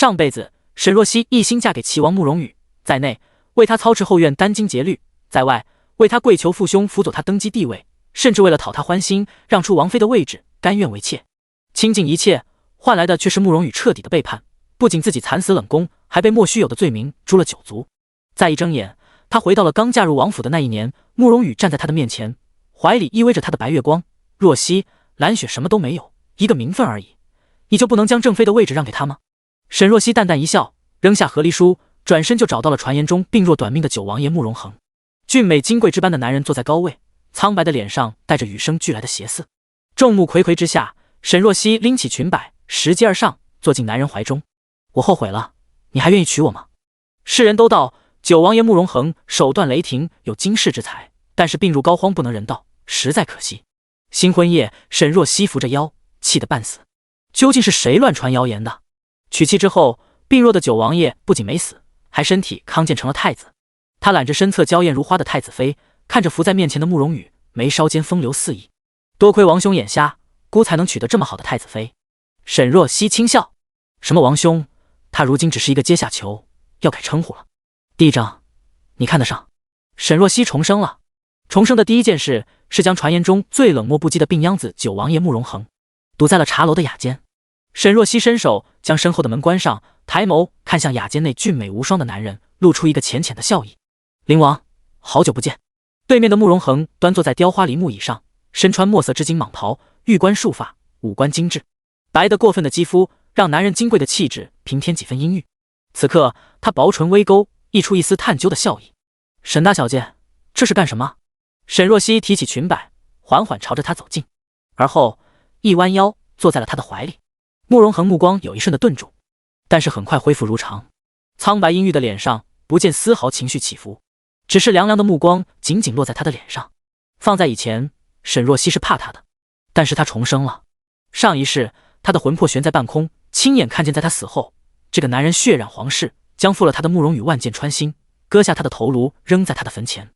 上辈子沈若曦一心嫁给齐王慕容羽，在内为他操持后院殚精竭虑，在外为他跪求父兄辅佐他登基帝位，甚至为了讨他欢心，让出王妃的位置，甘愿为妾，倾尽一切，换来的却是慕容羽彻底的背叛。不仅自己惨死冷宫，还被莫须有的罪名诛了9族。再一睁眼，他回到了刚嫁入王府的那一年，慕容羽站在他的面前，怀里依偎着他的白月光。若曦，蓝雪什么都没有，一个名分而已，你就不能将正妃的位置让给他吗？沈若曦淡淡一笑，扔下和离书，转身就找到了传言中病弱短命的九王爷慕容恒。俊美金贵之般的男人坐在高位，苍白的脸上带着与生俱来的邪肆。众目睽睽之下，沈若曦拎起裙摆，拾阶而上，坐进男人怀中。我后悔了，你还愿意娶我吗？世人都道九王爷慕容恒手段雷霆，有惊世之才，但是病入膏肓，不能人道，实在可惜。新婚夜，沈若曦扶着腰，气得半死。究竟是谁乱传谣言的？娶妻之后，病弱的九王爷不仅没死，还身体康健成了太子。他揽着身侧娇艳如花的太子妃，看着伏在面前的慕容羽，眉梢间风流肆意。多亏王兄眼瞎，姑才能娶得这么好的太子妃。沈若曦轻笑，什么王兄，他如今只是一个阶下囚，要改称呼了。嫡长，你看得上。沈若曦重生了。重生的第一件事是将传言中最冷漠不羁的病秧子九王爷慕容恒堵在了茶楼的雅间。沈若曦伸手将身后的门关上，抬眸看向雅间内俊美无双的男人，露出一个浅浅的笑意。灵王，好久不见。对面的慕容恒端坐在雕花梨木椅上，身穿墨色织金蟒袍，玉冠束发，五官精致，白得过分的肌肤让男人金贵的气质平添几分阴郁。此刻他薄唇微勾，溢出一丝探究的笑意。沈大小姐，这是干什么？沈若曦提起裙摆，缓缓朝着他走近，而后一弯腰坐在了他的怀里。慕容恒目光有一瞬的顿住，但是很快恢复如常，苍白阴郁的脸上不见丝毫情绪起伏，只是凉凉的目光紧紧落在他的脸上。放在以前，沈若曦是怕他的，但是他重生了。上一世他的魂魄悬在半空，亲眼看见在他死后，这个男人血染皇室，将负了他的慕容羽万箭穿心，割下他的头颅扔在他的坟前。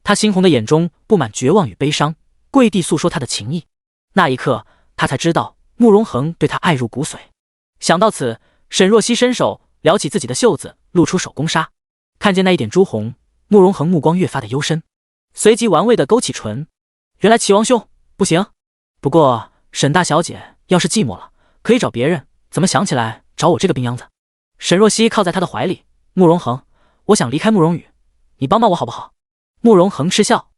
他猩红的眼中布满绝望与悲伤，跪地诉说他的情谊。那一刻他才知道慕容恒对他爱入骨髓。想到此，沈若曦伸手撩起自己的袖子，露出手工纱。看见那一点朱红，慕容恒目光越发的幽深，随即玩味的勾起唇。原来齐王兄不行，不过沈大小姐要是寂寞了，可以找别人，怎么想起来找我这个病秧子？沈若曦靠在他的怀里。慕容恒，我想离开慕容羽，你帮帮我好不好？慕容恒嗤笑，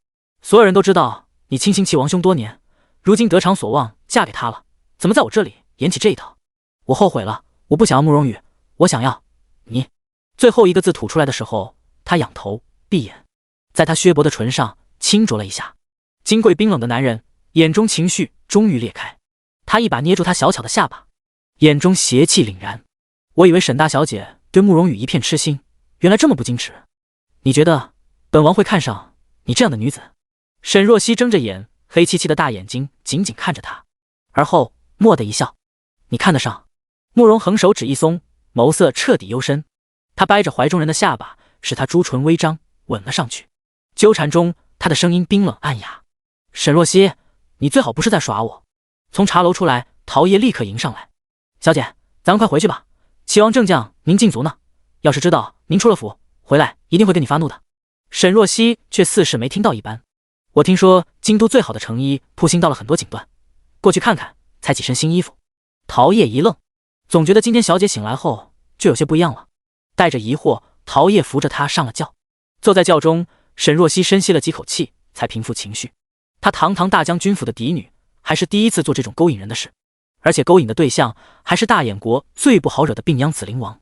所有人都知道你倾心齐王兄多年，如今得偿所望，嫁给他了，怎么在我这里演起这一套？我后悔了，我不想要慕容羽，我想要你。最后一个字吐出来的时候，他仰头闭眼，在他削薄的唇上轻啄了一下。金贵冰冷的男人眼中情绪终于裂开，他一把捏住他小巧的下巴，眼中邪气凛然。我以为沈大小姐对慕容羽一片痴心，原来这么不矜持。你觉得本王会看上你这样的女子？沈若曦睁着眼，黑漆漆的大眼睛紧紧看着他，而后蓦地一笑。你看得上？慕容恒手指一松，眸色彻底幽深。他掰着怀中人的下巴，使他朱唇微张，吻了上去。纠缠中，他的声音冰冷暗哑。沈若曦，你最好不是在耍我。从茶楼出来，陶叶立刻迎上来。小姐，咱们快回去吧，齐王正将您禁足呢，要是知道您出了府，回来一定会跟你发怒的。沈若曦却似是没听到一般。我听说京都最好的成衣铺新到了很多锦缎，过去看看，才起身新衣服。陶叶一愣，总觉得今天小姐醒来后就有些不一样了。带着疑惑，陶叶扶着她上了轿。坐在轿中，沈若曦深吸了几口气，才平复情绪。她堂堂大将军府的嫡女，还是第一次做这种勾引人的事，而且勾引的对象还是大燕国最不好惹的病秧子灵王。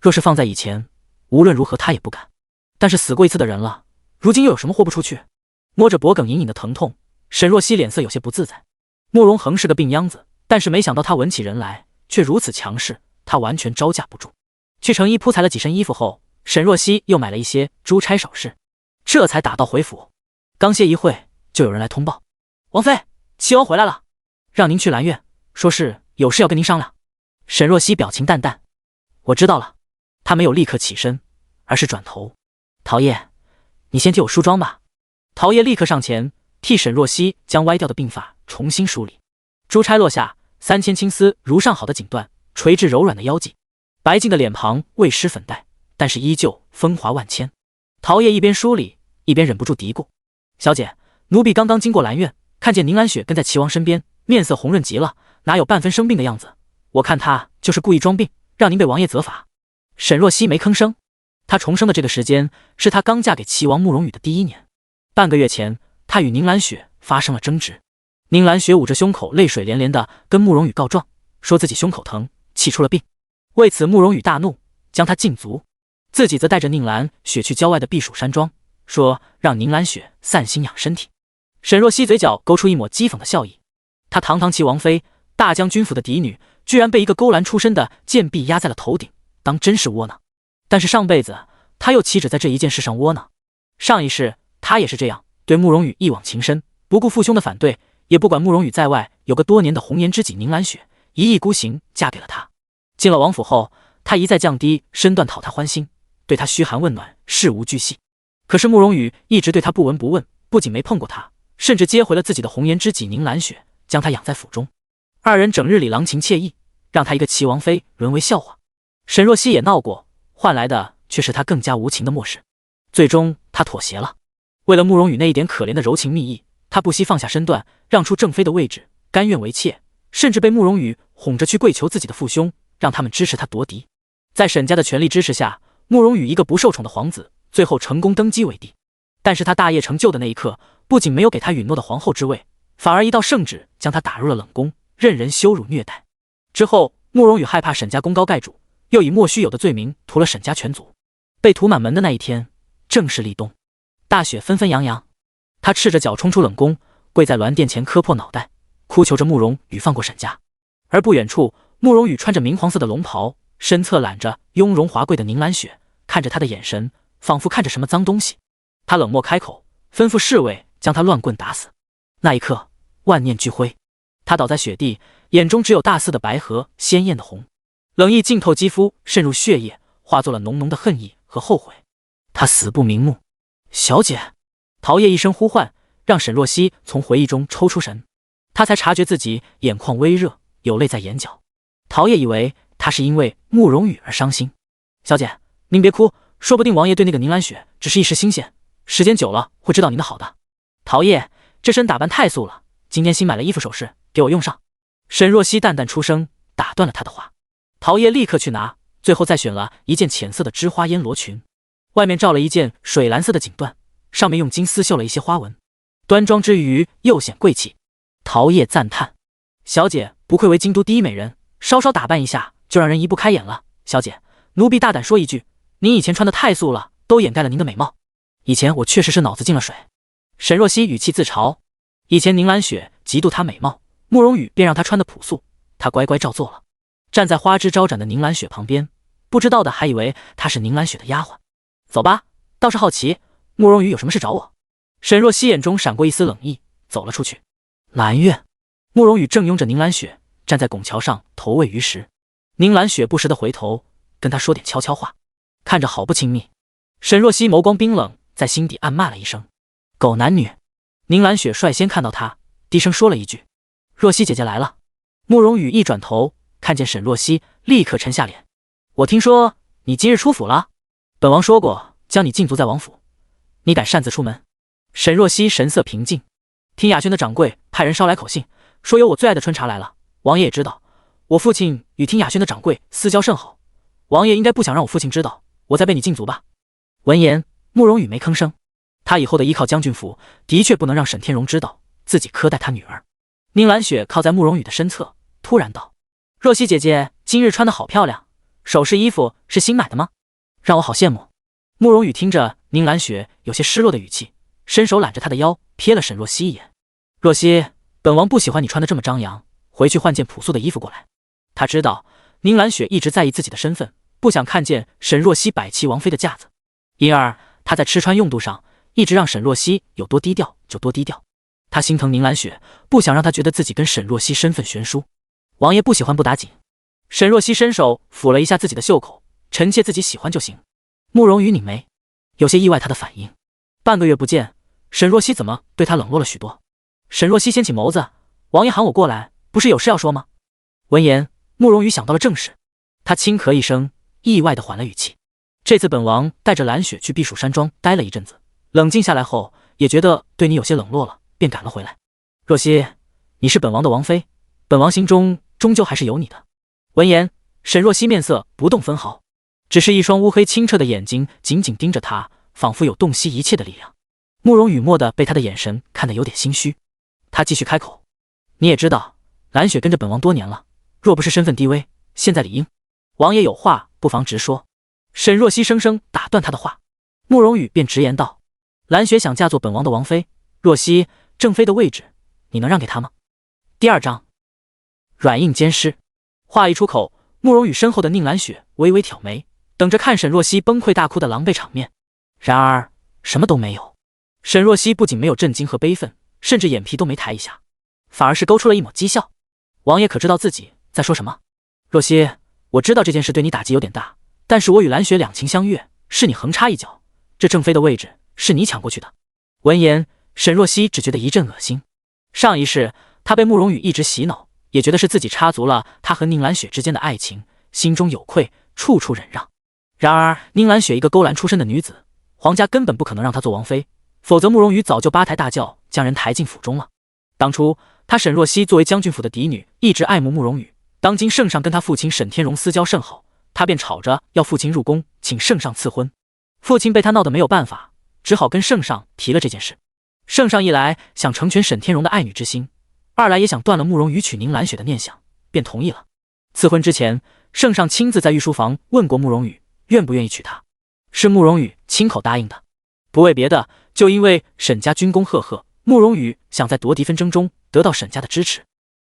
若是放在以前，无论如何她也不敢。但是死过一次的人了，如今又有什么豁不出去？摸着脖颈隐隐的疼痛，沈若曦脸色有些不自在。慕容恒是个病秧子，但是没想到他闻起人来却如此强势，他完全招架不住。去成衣铺裁了几身衣服后，沈若曦又买了一些珠钗首饰，这才打道回府。刚歇一会，就有人来通报：王妃，齐王回来了，让您去兰苑，说是有事要跟您商量。沈若曦表情淡淡：我知道了。他没有立刻起身，而是转头：陶叶，你先替我梳妆吧。陶叶立刻上前替沈若曦将歪掉的鬓发重新梳理。珠钗落下，3000青丝如上好的锦缎垂至柔软的腰际。白净的脸庞未施粉黛，但是依旧风华万千。陶叶一边梳理，一边忍不住嘀咕：“小姐，奴婢刚刚经过兰院，看见宁兰雪跟在齐王身边，面色红润极了，哪有半分生病的样子？我看她就是故意装病，让您被王爷责罚。”沈若曦没吭声。她重生的这个时间是她刚嫁给齐王慕容羽的第1年。半个月前，她与宁兰雪发生了争执。宁兰雪捂着胸口，泪水连连的跟慕容羽告状，说自己胸口疼，气出了病。为此，慕容羽大怒，将她禁足，自己则带着宁兰雪去郊外的避暑山庄，说让宁兰雪散心养身体。沈若曦嘴角勾出一抹讥讽的笑意，她堂堂齐王妃，大将军府的嫡女，居然被一个勾栏出身的贱婢压在了头顶，当真是窝囊。但是上辈子她又岂止在这一件事上窝囊？上一世她也是这样，对慕容羽一往情深，不顾父兄的反对，也不管慕容羽在外有个多年的红颜知己宁兰雪，一意孤行嫁给了他。进了王府后，他一再降低身段讨他欢心，对他嘘寒问暖，事无巨细。可是慕容羽一直对他不闻不问，不仅没碰过他，甚至接回了自己的红颜知己宁兰雪，将他养在府中。二人整日里郎情妾意，让他一个齐王妃沦为笑话。沈若曦也闹过，换来的却是他更加无情的漠视。最终他妥协了，为了慕容羽那一点可怜的柔情蜜意，他不惜放下身段，让出正妃的位置，甘愿为妾，甚至被慕容羽哄着去跪求自己的父兄，让他们支持他夺嫡。在沈家的全力支持下，慕容羽一个不受宠的皇子，最后成功登基为帝。但是他大业成就的那一刻，不仅没有给他允诺的皇后之位，反而一道圣旨将他打入了冷宫，任人羞辱虐待。之后，慕容羽害怕沈家功高盖主，又以莫须有的罪名屠了沈家全族。被屠满门的那一天，正是立冬，大雪纷纷扬扬。他赤着脚冲出冷宫，跪在銮殿前磕破脑袋，哭求着慕容羽放过沈家。而不远处，慕容羽穿着明黄色的龙袍，身侧揽着雍容华贵的宁兰雪，看着他的眼神仿佛看着什么脏东西。他冷漠开口，吩咐侍卫将他乱棍打死。那一刻，万念俱灰，他倒在雪地，眼中只有大似的白和鲜艳的红，冷意浸透肌肤，渗入血液，化作了浓浓的恨意和后悔。他死不瞑目。小姐！陶叶一声呼唤，让沈若曦从回忆中抽出神，她才察觉自己眼眶微热，有泪在眼角。陶叶以为她是因为慕容羽而伤心。小姐，您别哭，说不定王爷对那个宁兰雪只是一时新鲜，时间久了会知道您的好的。陶叶，这身打扮太素了，今天新买了衣服首饰，给我用上。沈若曦淡淡出声，打断了他的话。陶叶立刻去拿，最后再选了一件浅色的织花烟罗裙，外面罩了一件水蓝色的锦缎，上面用金丝绣了一些花纹，端庄之余又显贵气。陶叶赞叹：小姐不愧为京都第一美人，稍稍打扮一下就让人移不开眼了。小姐，奴婢大胆说一句，您以前穿的太素了，都掩盖了您的美貌。以前我确实是脑子进了水。沈若曦语气自嘲，以前宁兰雪嫉妒她美貌，慕容羽便让她穿的朴素，她乖乖照做了。站在花枝招展的宁兰雪旁边，不知道的还以为她是宁兰雪的丫鬟。走吧，倒是好奇慕容羽有什么事找我。沈若曦眼中闪过一丝冷意，走了出去。兰院，慕容羽正拥着宁兰雪站在拱桥上投喂鱼食，宁兰雪不时地回头跟他说点悄悄话，看着好不亲密。沈若曦眸光冰冷，在心底暗骂了一声狗男女。宁兰雪率先看到他，低声说了一句：若曦姐姐来了。慕容羽一转头，看见沈若曦，立刻沉下脸。我听说你今日出府了，本王说过将你禁足在王府，你敢擅自出门？沈若曦神色平静，听雅轩的掌柜派人捎来口信，说有我最爱的春茶来了。王爷也知道，我父亲与听雅轩的掌柜私交甚好，王爷应该不想让我父亲知道我在被你禁足吧。闻言，慕容羽没吭声。他以后的依靠将军府，的确不能让沈天荣知道自己苛待他女儿。宁兰雪靠在慕容羽的身侧，突然道：若曦姐姐今日穿得好漂亮，首饰衣服是新买的吗？让我好羡慕。慕容羽听着宁兰雪有些失落的语气，伸手揽着她的腰，瞥了沈若曦一眼。若曦，本王不喜欢你穿得这么张扬，回去换件朴素的衣服过来。他知道宁兰雪一直在意自己的身份，不想看见沈若曦摆齐王妃的架子，因而他在吃穿用度上一直让沈若曦有多低调就多低调。他心疼宁兰雪，不想让她觉得自己跟沈若曦身份悬殊。王爷不喜欢不打紧。沈若曦伸手抚了一下自己的袖口，臣妾自己喜欢就行。慕容羽拧眉，有些意外他的反应。半个月不见，沈若曦怎么对他冷落了许多？沈若曦掀起眸子，王爷喊我过来，不是有事要说吗？闻言，慕容羽想到了正事。他轻咳一声，意外地缓了语气。这次本王带着蓝雪去避暑山庄待了一阵子，冷静下来后，也觉得对你有些冷落了，便赶了回来。若曦，你是本王的王妃，本王心中终究还是有你的。闻言，沈若曦面色不动分毫，只是一双乌黑清澈的眼睛紧紧盯着他，仿佛有洞悉一切的力量。慕容羽蓦地被他的眼神看得有点心虚，他继续开口：你也知道，蓝雪跟着本王多年了，若不是身份低微，现在理应。王爷有话不妨直说。沈若曦生生打断他的话，慕容羽便直言道：蓝雪想嫁做本王的王妃，若曦，正妃的位置你能让给她吗？第2章，软硬兼施。话一出口，慕容羽身后的宁兰雪微微挑眉，等着看沈若曦崩溃大哭的狼狈场面。然而什么都没有。沈若曦不仅没有震惊和悲愤，甚至眼皮都没抬一下，反而是勾出了一抹讥笑。王爷可知道自己在说什么？若曦，我知道这件事对你打击有点大，但是我与蓝雪两情相悦，是你横插一脚，这正妃的位置是你抢过去的。闻言，沈若曦只觉得一阵恶心。上一世，她被慕容羽一直洗脑，也觉得是自己插足了他和宁兰雪之间的爱情，心中有愧，处处忍让。然而宁兰雪一个勾栏出身的女子，皇家根本不可能让她做王妃，否则慕容羽早就八抬大轿将人抬进府中了。当初他沈若曦作为将军府的嫡女，一直爱慕慕容羽，当今圣上跟他父亲沈天荣私交甚好，他便吵着要父亲入宫请圣上赐婚。父亲被他闹得没有办法，只好跟圣上提了这件事。圣上一来想成全沈天荣的爱女之心，二来也想断了慕容羽娶宁兰雪的念想，便同意了。赐婚之前，圣上亲自在御书房问过慕容羽愿不愿意娶她，是慕容羽亲口答应的。不为别的，就因为沈家军功赫赫，慕容羽想在夺嫡纷争中得到沈家的支持。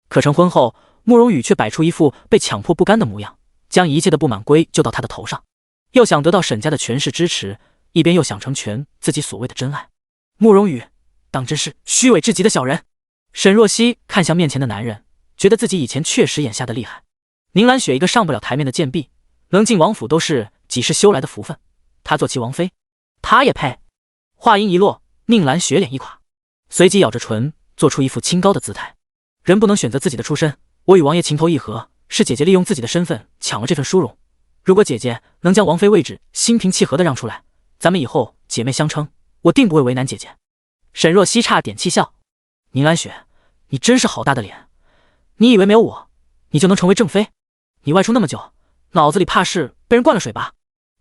可成婚后，慕容羽却摆出一副被强迫不甘的模样，将一切的不满归咎到他的头上，又想得到沈家的权势支持，一边又想成全自己所谓的真爱。慕容羽当真是虚伪至极的小人。沈若曦看向面前的男人，觉得自己以前确实眼下的厉害。宁兰雪一个上不了台面的贱婢，能进王府都是几世修来的福分，她做其王妃，她也配？话音一落，宁兰雪脸一垮，随即咬着唇，做出一副清高的姿态。人不能选择自己的出身，我与王爷情投意合，是姐姐利用自己的身份抢了这份殊荣。如果姐姐能将王妃位置心平气和地让出来，咱们以后姐妹相称，我定不会为难姐姐。沈若曦差点气笑，宁兰雪，你真是好大的脸，你以为没有我，你就能成为正妃？你外出那么久，脑子里怕是被人灌了水吧？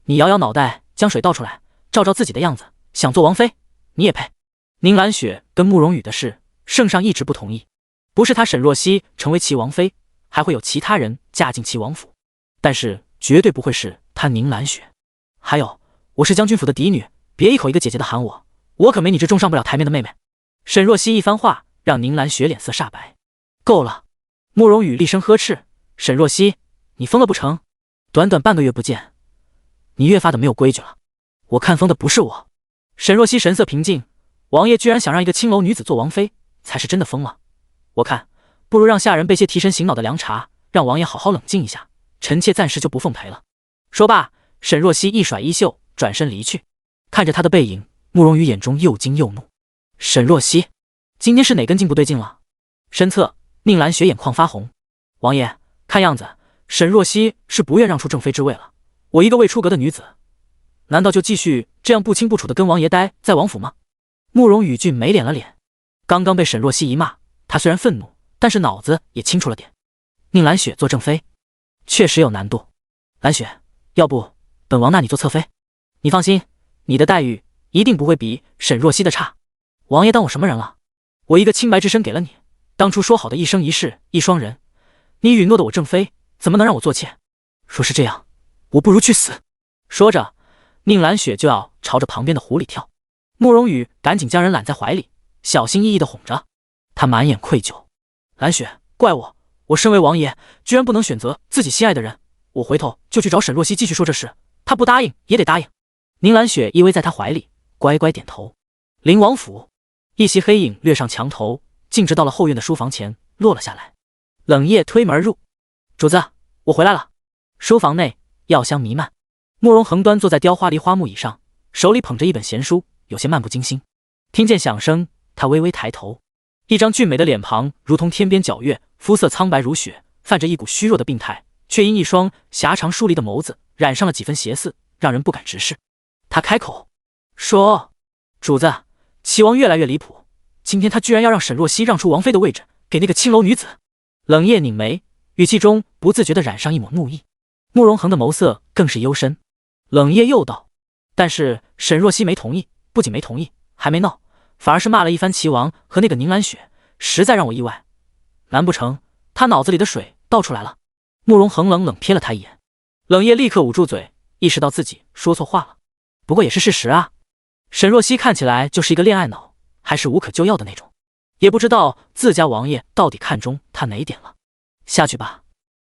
你摇摇脑袋，将水倒出来，照照自己的样子，想做王妃，你也配？宁兰雪跟慕容羽的事，圣上一直不同意，不是他沈若曦成为齐王妃，还会有其他人嫁进齐王府，但是绝对不会是他宁兰雪。还有，我是将军府的嫡女，别一口一个姐姐的喊我，我可没你这种上不了台面的妹妹。沈若曦一番话让宁兰雪脸色煞白。够了！慕容羽厉声呵斥，沈若曦，你疯了不成？短短半个月不见，你越发的没有规矩了。我看疯的不是我。沈若曦神色平静，王爷居然想让一个青楼女子做王妃，才是真的疯了。我看不如让下人备些提神醒脑的凉茶，让王爷好好冷静一下，臣妾暂时就不奉陪了。说罢，沈若曦一甩衣袖，转身离去。看着他的背影，慕容羽眼中又惊又怒。沈若曦，今天是哪根筋不对劲了？身侧，宁兰雪眼眶发红。王爷，看样子沈若曦是不愿让出正妃之位了。我一个未出阁的女子，难道就继续这样不清不楚的跟王爷待在王府吗？慕容羽俊没脸了脸，刚刚被沈若曦一骂，他虽然愤怒，但是脑子也清楚了点。宁兰雪做正妃，确实有难度。兰雪，要不本王纳你做侧妃？你放心，你的待遇一定不会比沈若曦的差。王爷当我什么人了？我一个清白之身给了你，当初说好的一生一世一双人，你允诺的我正妃，怎么能让我做妾？若是这样，我不如去死。说着，宁兰雪就要朝着旁边的湖里跳。慕容羽赶紧将人揽在怀里，小心翼翼地哄着。他满眼愧疚，兰雪，怪我身为王爷，居然不能选择自己心爱的人。我回头就去找沈若曦继续说这事，他不答应也得答应。宁兰雪依偎在他怀里，乖乖点头。灵王府，一袭黑影掠上墙头，径直到了后院的书房前，落了下来。冷夜推门而入，主子，我回来了。书房内药香弥漫，慕容恒端坐在雕花梨花木椅上，手里捧着一本闲书，有些漫不经心。听见响声，他微微抬头，一张俊美的脸庞如同天边皎月，肤色苍白如雪，泛着一股虚弱的病态，却因一双狭长疏离的眸子染上了几分邪肆，让人不敢直视。他开口说：“主子，齐王越来越离谱，今天他居然要让沈若曦让出王妃的位置给那个青楼女子。”冷夜拧眉，语气中不自觉地染上一抹怒意。慕容恒的眸色更是幽深。冷夜又道：“但是沈若曦没同意，不仅没同意，还没闹，反而是骂了一番齐王和那个宁兰雪，实在让我意外。难不成他脑子里的水倒出来了？”慕容恒冷冷瞥了他一眼。冷夜立刻捂住嘴，意识到自己说错话了。不过也是事实啊，沈若曦看起来就是一个恋爱脑，还是无可救药的那种，也不知道自家王爷到底看中他哪一点了。下去吧。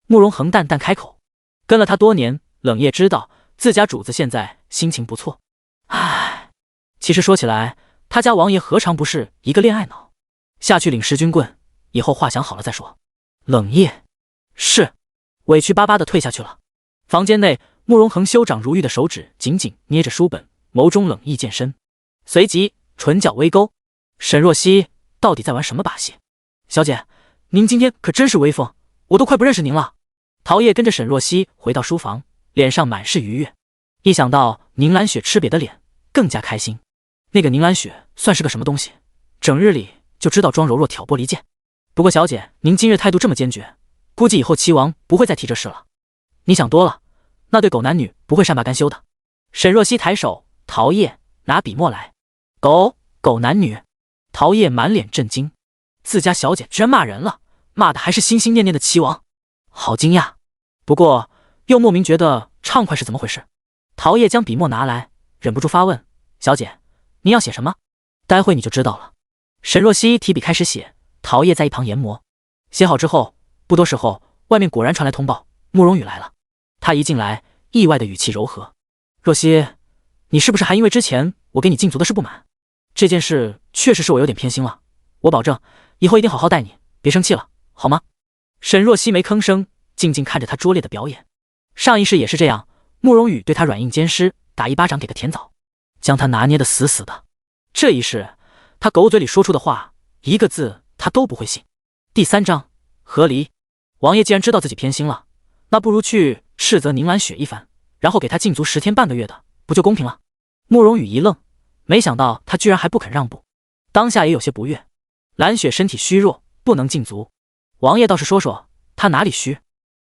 慕容恒淡淡开口。跟了他多年，冷夜知道自家主子现在心情不错。唉，其实说起来，他家王爷何尝不是一个恋爱脑？下去领十军棍，以后话想好了再说。冷夜是委屈巴巴地退下去了。房间内，慕容恒修长如玉的手指紧紧捏着书本，眸中冷意渐深，随即唇角微勾。沈若曦到底在玩什么把戏？小姐，您今天可真是威风，我都快不认识您了。陶叶跟着沈若曦回到书房，脸上满是愉悦。一想到宁兰雪吃瘪的脸，更加开心。那个宁兰雪算是个什么东西？整日里就知道装柔弱挑拨离间。不过小姐，您今日态度这么坚决，估计以后齐王不会再提这事了。你想多了，那对狗男女不会善罢甘休的。沈若曦抬手，陶叶拿笔墨来。狗男女？陶叶满脸震惊，自家小姐居然骂人了，骂的还是心心念念的齐王，好惊讶。不过又莫名觉得畅快，是怎么回事？陶叶将笔墨拿来，忍不住发问：“小姐，您要写什么？待会你就知道了。”沈若曦提笔开始写，陶叶在一旁研磨。写好之后，不多时候，外面果然传来通报，慕容羽来了。他一进来，意外的语气柔和：“若曦，你是不是还因为之前我给你禁足的事不满？这件事确实是我有点偏心了，我保证以后一定好好待你，别生气了，好吗？”沈若曦没吭声，静静看着他拙劣的表演。上一世也是这样，慕容羽对他软硬兼施，打一巴掌给个甜枣，将他拿捏得死死的。这一世，他狗嘴里说出的话，一个字他都不会信。第3章和离。王爷既然知道自己偏心了，那不如去斥责宁兰雪一番，然后给他禁足10天半个月的，不就公平了？慕容羽一愣，没想到他居然还不肯让步，当下也有些不悦。兰雪身体虚弱，不能禁足。王爷倒是说他哪里虚？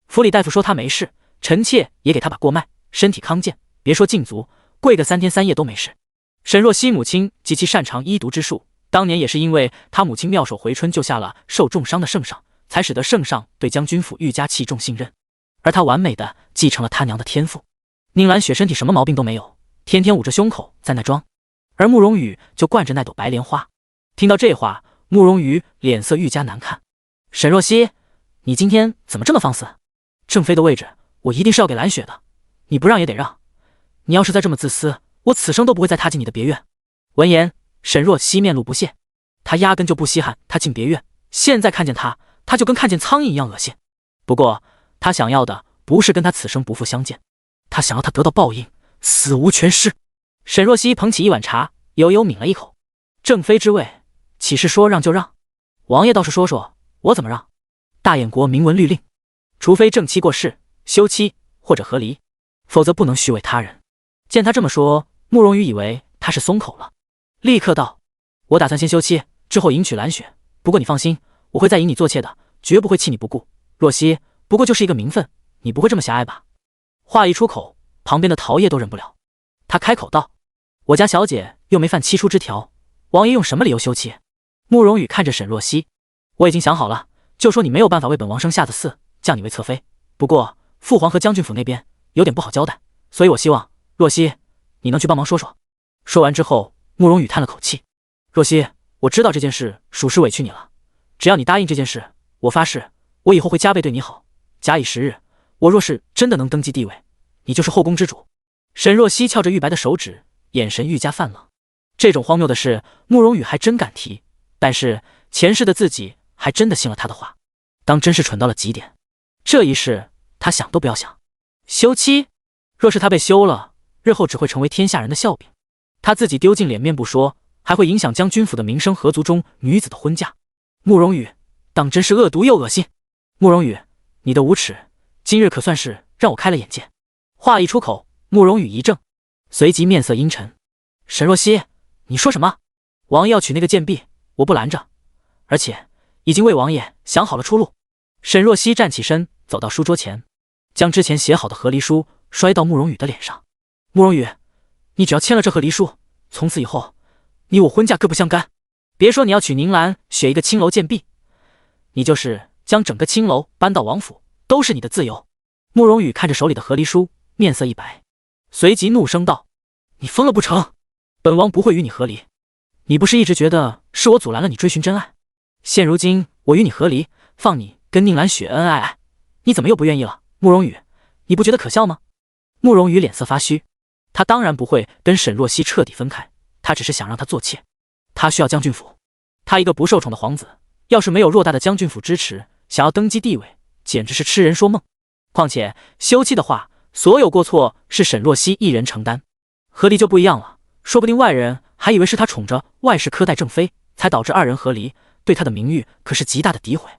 府里大夫说他没事，臣妾也给他把过脉，身体康健，别说禁足，跪个3天3夜都没事。沈若曦母亲极其擅长医毒之术，当年也是因为他母亲妙手回春救下了受重伤的圣上，才使得圣上对将军府愈加器重信任，而他完美的继承了他娘的天赋。宁兰雪身体什么毛病都没有，天天捂着胸口在那装，而慕容羽就惯着那朵白莲花。听到这话，慕容羽脸色愈加难看。沈若曦，你今天怎么这么放肆？正妃的位置我一定是要给兰雪的，你不让也得让。你要是再这么自私，我此生都不会再踏进你的别院。闻言，沈若曦面露不屑，她压根就不稀罕他进别院，现在看见他就跟看见苍蝇一样恶心。不过他想要的不是跟他此生不复相见，他想要他得到报应，死无全尸。沈若曦捧起一碗茶，悠悠抿了一口。正妃之位，岂是说让就让？王爷倒是说我怎么让？大燕国明文律令，除非正妻过世、休妻或者和离，否则不能虚伪他人。见他这么说，慕容羽以为他是松口了，立刻道：“我打算先休妻，之后迎娶兰雪。不过你放心，我会再迎你做妾的，绝不会弃你不顾。若曦不过就是一个名分，你不会这么狭隘吧？”话一出口，旁边的陶叶都忍不了，他开口道：“我家小姐又没犯七出之条，王爷用什么理由休妻？”慕容羽看着沈若曦：“我已经想好了，就说你没有办法为本王生下的嗣，降你为侧妃。不过父皇和将军府那边有点不好交代，所以我希望若曦你能去帮忙说说。”说完之后，慕容羽叹了口气：“若曦，我知道这件事属实委屈你了，只要你答应这件事，我发誓我以后会加倍对你好。假以时日，我若是真的能登基帝位，你就是后宫之主。”沈若曦翘着玉白的手指，眼神愈加泛冷。这种荒谬的事，慕容羽还真敢提，但是前世的自己还真的信了他的话，当真是蠢到了极点。这一世他想都不要想。休妻，若是他被休了，日后只会成为天下人的笑柄。他自己丢尽脸面不说，还会影响将军府的名声和族中女子的婚嫁。慕容羽当真是恶毒又恶心。慕容羽，你的无耻今日可算是让我开了眼界。话一出口，慕容羽一怔，随即面色阴沉。沈若曦，你说什么？王爷要取那个贱婢，我不拦着，而且已经为王爷想好了出路。沈若曦站起身，走到书桌前，将之前写好的和离书摔到慕容羽的脸上。慕容羽，你只要签了这和离书，从此以后，你我婚嫁各不相干。别说你要娶宁兰雪一个青楼贱婢，你就是将整个青楼搬到王府，都是你的自由。慕容羽看着手里的和离书，面色一白，随即怒声道：你疯了不成？本王不会与你和离。你不是一直觉得是我阻拦了你追寻真爱？现如今我与你和离，放你跟宁兰雪恩恩爱爱，你怎么又不愿意了？慕容羽，你不觉得可笑吗？慕容羽脸色发虚，他当然不会跟沈若曦彻底分开，他只是想让她做妾。他需要将军府，他一个不受宠的皇子，要是没有偌大的将军府支持，想要登基帝位，简直是痴人说梦。况且休妻的话，所有过错是沈若曦一人承担。和离就不一样了，说不定外人还以为是他宠着外室苛待正妃，才导致二人和离，对他的名誉可是极大的诋毁。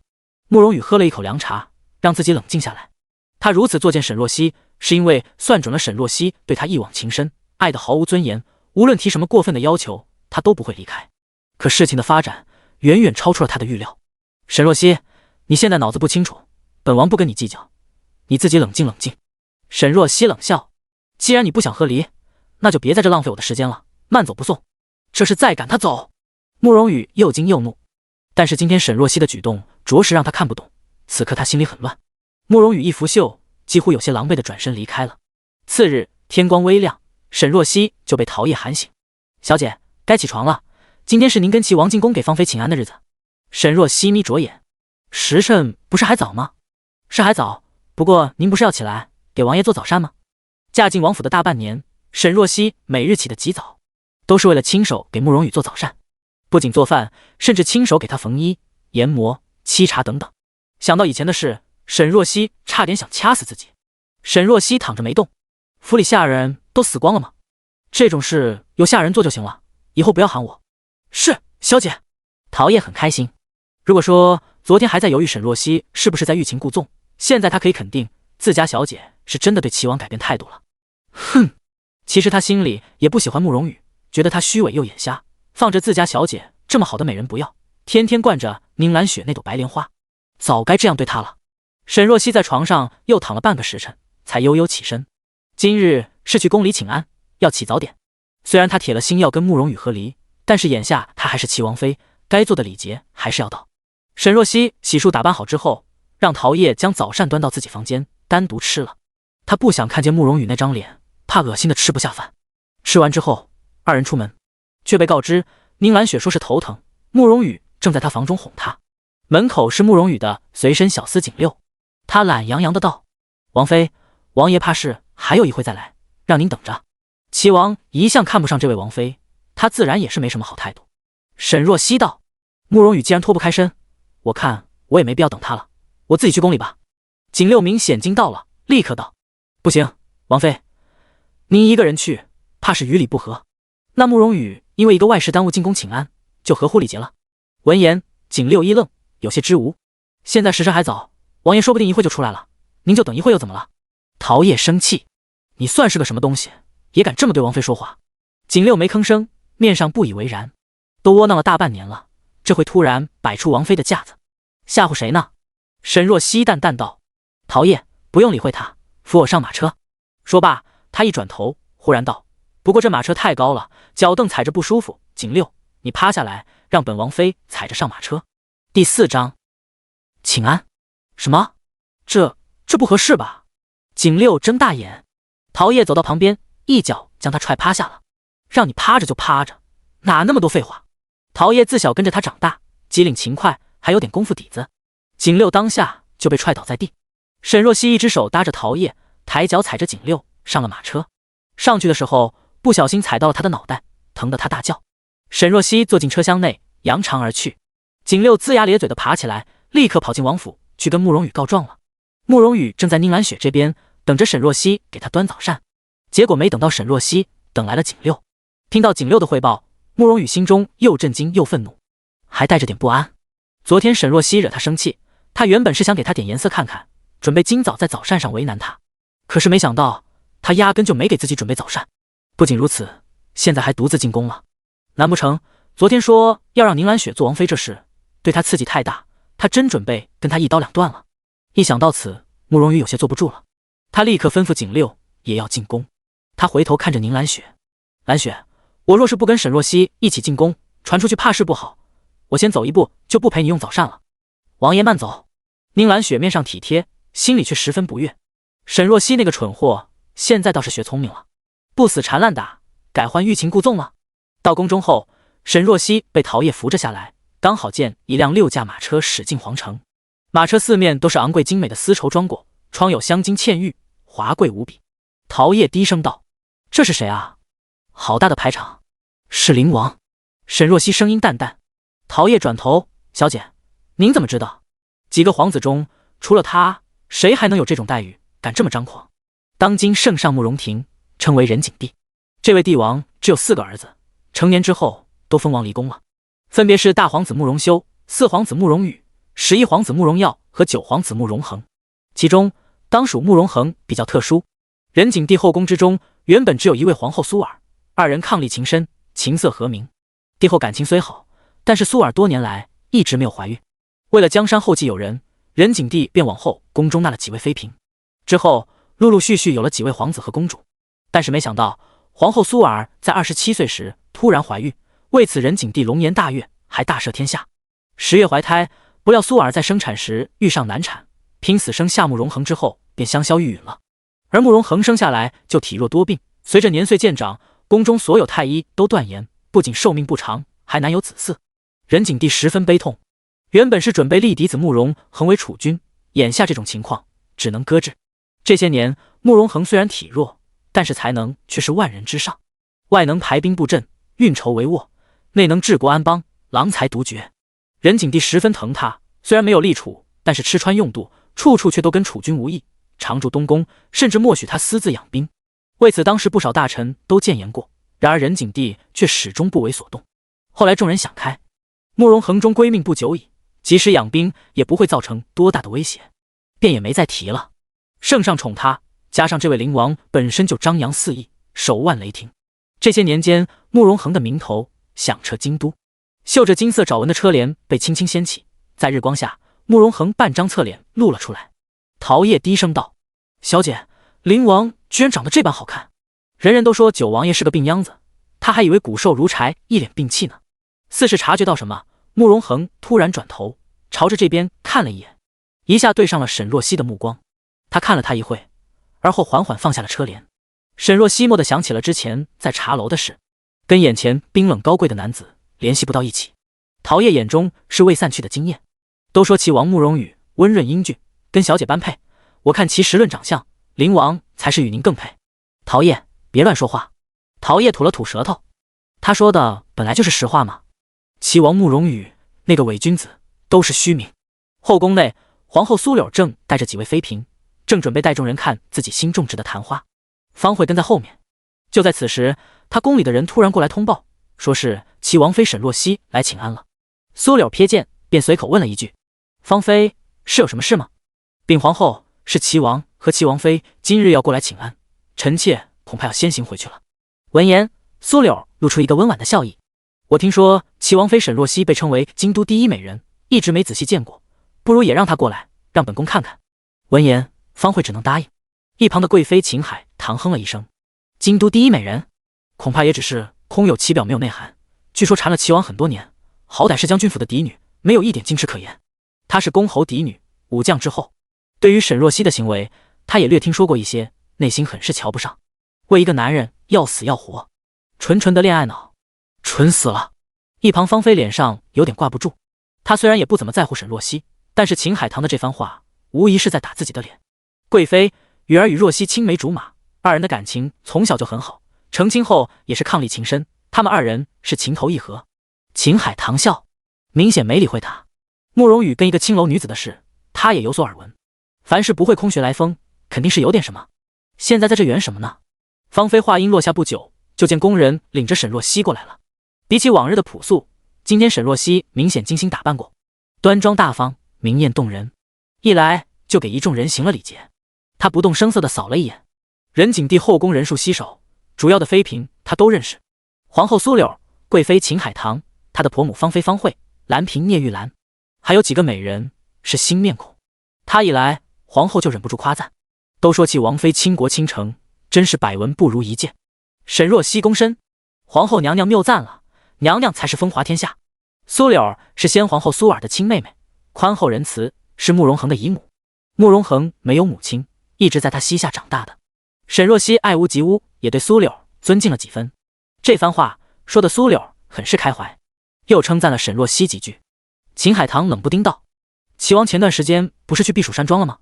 慕容羽喝了一口凉茶，让自己冷静下来。他如此作践沈若曦，是因为算准了沈若曦对他一往情深，爱得毫无尊严，无论提什么过分的要求，他都不会离开。可事情的发展远远超出了他的预料。沈若曦，你现在脑子不清楚，本王不跟你计较，你自己冷静冷静。沈若曦冷笑，既然你不想和离，那就别在这浪费我的时间了，慢走不送。这是在赶他走。慕容羽又惊又怒，但是今天沈若曦的举动着实让他看不懂，此刻他心里很乱。慕容羽一拂袖，几乎有些狼狈地转身离开了。次日天光微亮，沈若曦就被陶叶喊醒。小姐，该起床了，今天是您跟齐王进宫给芳妃请安的日子。沈若曦眯着眼，时辰不是还早吗？是还早，不过您不是要起来给王爷做早膳吗？嫁进王府的大半年，沈若曦每日起得极早，都是为了亲手给慕容羽做早膳，不仅做饭，甚至亲手给他缝衣、研磨、沏茶等等。想到以前的事，沈若曦差点想掐死自己。沈若曦躺着没动，府里下人都死光了吗？这种事由下人做就行了，以后不要喊我。是，小姐。陶叶很开心。如果说昨天还在犹豫沈若曦是不是在欲擒故纵，现在他可以肯定自家小姐是真的对齐王改变态度了。哼，其实他心里也不喜欢慕容羽，觉得他虚伪又眼瞎，放着自家小姐这么好的美人不要，天天惯着宁兰雪那朵白莲花，早该这样对她了。沈若曦在床上又躺了半个时辰，才悠悠起身。今日是去宫里请安，要起早点。虽然他铁了心要跟慕容羽和离，但是眼下他还是齐王妃，该做的礼节还是要到。沈若曦洗漱打扮好之后，让陶叶将早膳端到自己房间单独吃了。他不想看见慕容羽那张脸，怕恶心的吃不下饭。吃完之后，二人出门，却被告知宁兰雪说是头疼，慕容羽正在他房中哄她。门口是慕容羽的随身小厮景六，他懒洋洋的道：王妃，王爷怕是还有一会再来，让您等着。齐王一向看不上这位王妃，他自然也是没什么好态度。沈若曦道：慕容羽既然脱不开身，我看我也没必要等他了，我自己去宫里吧。景六明显惊到了，立刻道：不行，王妃，您一个人去，怕是于理不合。那慕容羽因为一个外事耽误进宫请安，就合乎礼节了。闻言，景六一愣，有些支吾。现在时辰还早，王爷说不定一会就出来了，您就等一会又怎么了？陶叶生气：你算是个什么东西，也敢这么对王妃说话？景六没吭声，面上不以为然。都窝囊了大半年了，这会突然摆出王妃的架子，吓唬谁呢？沈若曦淡淡道：陶叶，不用理会他，扶我上马车。说罢，他一转头，忽然道：不过这马车太高了，脚蹬踩着不舒服，景六，你趴下来，让本王妃踩着上马车。第4章，请安。什么？这不合适吧？景六睁大眼。陶叶走到旁边，一脚将他踹趴下了。让你趴着就趴着，哪那么多废话？陶叶自小跟着他长大，机灵勤快，还有点功夫底子。景六当下就被踹倒在地。沈若曦一只手搭着陶叶，抬脚踩着景六上了马车。上去的时候不小心踩到了他的脑袋，疼得他大叫。沈若曦坐进车厢内，扬长而去。景六龇牙咧嘴的爬起来，立刻跑进王府去跟慕容羽告状了。慕容羽正在宁兰雪这边等着沈若曦给他端早膳，结果没等到沈若曦，等来了景六。听到景六的汇报，慕容羽心中又震惊又愤怒，还带着点不安。昨天沈若曦惹他生气，他原本是想给他点颜色看看，准备今早在早膳上为难他。可是没想到，他压根就没给自己准备早膳。不仅如此，现在还独自进宫了。难不成昨天说要让宁兰雪做王妃这事，对他刺激太大，他真准备跟他一刀两断了？一想到此，慕容羽有些坐不住了，他立刻吩咐景六也要进宫。他回头看着宁兰雪，兰雪，我若是不跟沈若曦一起进宫，传出去怕是不好。我先走一步，就不陪你用早膳了。王爷慢走。宁兰雪面上体贴，心里却十分不悦。沈若曦那个蠢货，现在倒是学聪明了，不死缠烂打，改换欲擒故纵了。到宫中后，沈若曦被陶业扶着下来，刚好见一辆6驾马车驶进皇城。马车四面都是昂贵精美的丝绸装裹，窗有镶金嵌玉，华贵无比。陶业低声道：“这是谁啊？好大的排场！”是灵王。沈若曦声音淡淡。陶业转头：“小姐，您怎么知道？几个皇子中，除了他，谁还能有这种待遇，敢这么张狂？当今圣上慕容庭称为仁景帝，这位帝王只有4个儿子，成年之后都封王离宫了，分别是大皇子慕容修、4皇子慕容羽、11皇子慕容耀和9皇子慕容恒。其中当属慕容恒比较特殊。仁景帝后宫之中，原本只有一位皇后苏尔，二人伉俪情深，琴瑟和鸣。帝后感情虽好，但是苏尔多年来一直没有怀孕。为了江山后继有人，仁景帝便往后宫中纳了几位妃嫔，之后陆陆续续有了几位皇子和公主。但是没想到，皇后苏尔在27岁时突然怀孕，为此仁景帝龙颜大悦，还大赦天下。10月怀胎，不料苏尔在生产时遇上难产，拼死生下慕容恒之后便香消玉殒了。而慕容恒生下来就体弱多病，随着年岁渐长，宫中所有太医都断言，不仅寿命不长，还难有子嗣。仁景帝十分悲痛，原本是准备立嫡子慕容恒为储君，眼下这种情况只能搁置。这些年慕容恒虽然体弱，但是才能却是万人之上，外能排兵布阵，运筹帷幄，内能治国安邦，郎才独绝。仁景帝十分疼他，虽然没有立储，但是吃穿用度处处却都跟储君无异，常驻东宫，甚至默许他私自养兵。为此当时不少大臣都谏言过，然而仁景帝却始终不为所动。后来众人想开，慕容恒中归命不久矣，即使养兵也不会造成多大的威胁，便也没再提了。圣上宠他，加上这位灵王本身就张扬肆意，手腕雷霆，这些年间慕容恒的名头响彻京都。绣着金色爪纹的车帘被轻轻掀起，在日光下，慕容恒半张侧脸露了出来。陶业低声道：“小姐，灵王居然长得这般好看。人人都说九王爷是个病秧子，他还以为骨瘦如柴，一脸病气呢。”似是察觉到什么，慕容恒突然转头朝着这边看了一眼，一下对上了沈若曦的目光。他看了他一会，而后缓缓放下了车帘。沈若曦蓦地想起了之前在茶楼的事，跟眼前冰冷高贵的男子联系不到一起。陶业眼中是未散去的惊艳。都说齐王慕容羽温润英俊，跟小姐般配，我看其实论长相，灵王才是与您更配。陶业，别乱说话。陶业吐了吐舌头，他说的本来就是实话嘛。齐王慕容羽那个伪君子都是虚名。后宫内，皇后苏柳正带着几位妃嫔，正准备带众人看自己新种植的昙花，方慧跟在后面。就在此时，他宫里的人突然过来通报，说是齐王妃沈若曦来请安了。苏柳瞥见，便随口问了一句：“芳妃是有什么事吗？”禀皇后，是齐王和齐王妃今日要过来请安，臣妾恐怕要先行回去了。闻言，苏柳露出一个温婉的笑意：“我听说齐王妃沈若曦被称为京都第一美人，一直没仔细见过，不如也让她过来，让本宫看看。”闻言，方慧只能答应。一旁的贵妃秦海唐哼了一声：“京都第一美人，恐怕也只是空有其表没有内涵。据说缠了齐王很多年，好歹是将军府的嫡女，没有一点矜持可言。她是公侯嫡女，武将之后。对于沈若曦的行为，她也略听说过一些，内心很是瞧不上。为一个男人要死要活，纯纯的恋爱脑，蠢死了。”一旁芳菲脸上有点挂不住，她虽然也不怎么在乎沈若曦，但是秦海棠的这番话无疑是在打自己的脸。贵妃雨儿与若曦青梅竹马，二人的感情从小就很好，成亲后也是伉俪情深，他们二人是情投意合。秦海棠笑，明显没理会他。慕容羽跟一个青楼女子的事，他也有所耳闻。凡事不会空穴来风，肯定是有点什么。现在在这圆什么呢？芳菲话音落下不久，就见宫人领着沈若曦过来了。比起往日的朴素，今天沈若曦明显精心打扮过，端庄大方，明艳动人。一来就给一众人行了礼节。他不动声色地扫了一眼，仁景帝后宫人数稀少，主要的妃嫔他都认识：皇后苏柳、贵妃秦海棠、她的婆母芳妃芳惠、兰嫔聂玉兰，还有几个美人是新面孔。他一来，皇后就忍不住夸赞，都说齐王妃倾国倾城，真是百闻不如一见。沈若曦躬身，皇后娘娘谬赞了，娘娘才是风华天下。苏柳是先皇后苏尔的亲妹妹，宽厚仁慈，是慕容恒的姨母。慕容恒没有母亲，一直在他膝下长大的。沈若曦爱屋及乌，也对苏柳尊敬了几分。这番话说的苏柳很是开怀，又称赞了沈若曦几句。秦海棠冷不丁道：齐王前段时间不是去避暑山庄了吗？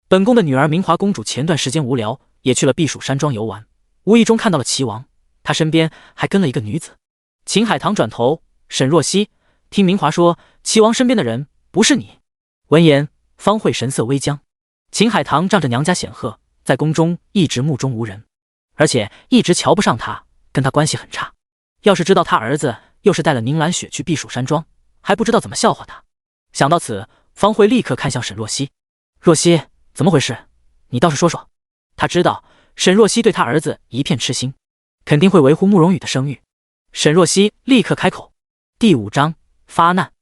本宫的女儿明华公主前段时间无聊，也去了避暑山庄游玩，无意中看到了齐王，她身边还跟了一个女子。秦海棠转头，沈若曦，听明华说齐王身边的人不是你。闻言，方慧神色微僵。秦海棠仗着娘家显赫，在宫中一直目中无人，而且一直瞧不上他，跟他关系很差。要是知道他儿子又是带了宁兰雪去避暑山庄，还不知道怎么笑话他。想到此，方慧立刻看向沈若曦：若曦，怎么回事？你倒是说说。他知道沈若曦对他儿子一片痴心，肯定会维护慕容羽的声誉。沈若曦立刻开口：第5章发难。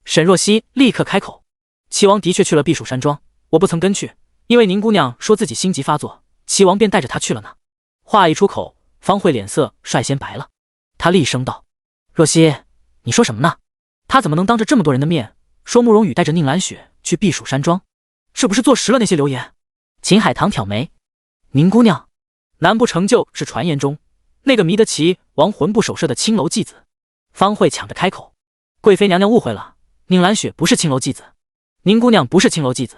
沈若曦立刻开口：齐王的确去了避暑山庄，我不曾跟去，因为宁姑娘说自己心急发作，齐王便带着她去了呢。话一出口，方慧脸色率先白了，她厉声道：若曦，你说什么呢？他怎么能当着这么多人的面说慕容羽带着宁兰雪去避暑山庄？是不是坐实了那些流言？秦海棠挑眉：宁姑娘，难不成就是传言中那个迷得齐王魂不守舍的青楼妓子？方慧抢着开口：贵妃娘娘误会了，宁兰雪不是青楼妓子，宁姑娘不是青楼妓子。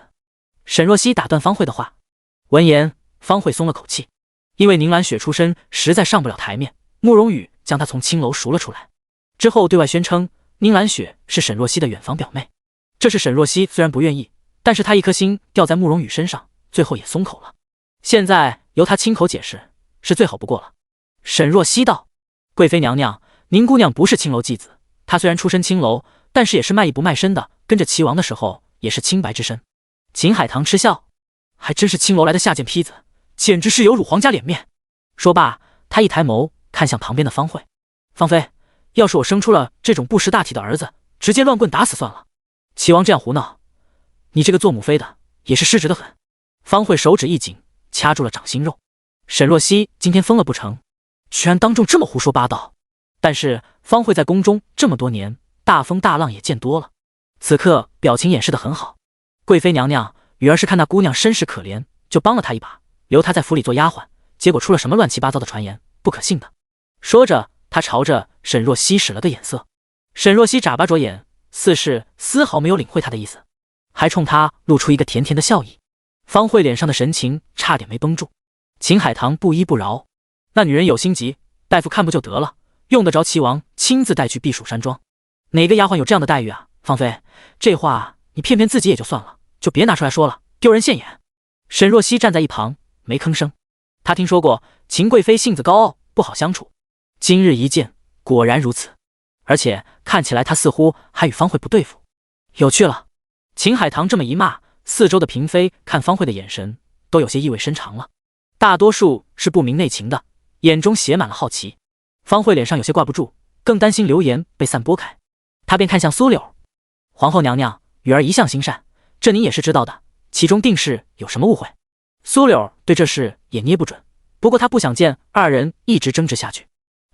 沈若曦打断方慧的话。闻言，方慧松了口气，因为宁兰雪出身实在上不了台面，慕容羽将她从青楼赎了出来，之后对外宣称宁兰雪是沈若曦的远房表妹。这是沈若曦虽然不愿意，但是她一颗心掉在慕容羽身上，最后也松口了。现在由她亲口解释是最好不过了。沈若曦道：贵妃娘娘，宁姑娘不是青楼妓子，她虽然出身青楼，但是也是卖艺不卖身的，跟着齐王的时候也是清白之身。秦海棠嗤笑：还真是青楼来的下贱坯子，简直是有辱皇家脸面。说罢，他一抬眸看向旁边的方慧：方妃，要是我生出了这种不识大体的儿子，直接乱棍打死算了。齐王这样胡闹，你这个做母妃的也是失职的很。方慧手指一紧，掐住了掌心肉。沈若曦今天疯了不成？居然当众这么胡说八道。但是方慧在宫中这么多年，大风大浪也见多了，此刻表情掩饰得很好。贵妃娘娘，雨儿是看那姑娘身世可怜，就帮了她一把，留她在府里做丫鬟，结果出了什么乱七八糟的传言，不可信的。说着，他朝着沈若曦使了个眼色。沈若曦眨巴着眼，似是丝毫没有领会他的意思，还冲他露出一个甜甜的笑意。方慧脸上的神情差点没绷住。秦海棠不依不饶：那女人有心急，大夫看不就得了，用得着齐王亲自带去避暑山庄？哪个丫鬟有这样的待遇啊？方妃，这话你骗骗自己也就算了，就别拿出来说了，丢人现眼。沈若曦站在一旁没吭声。她听说过秦贵妃性子高傲，不好相处，今日一见，果然如此。而且看起来她似乎还与方慧不对付。有趣了。秦海棠这么一骂，四周的嫔妃看方慧的眼神都有些意味深长了，大多数是不明内情的，眼中写满了好奇。方慧脸上有些挂不住，更担心流言被散播开，她便看向苏柳：皇后娘娘，雨儿一向心善，这您也是知道的，其中定是有什么误会。苏柳对这事也捏不准，不过她不想见二人一直争执下去，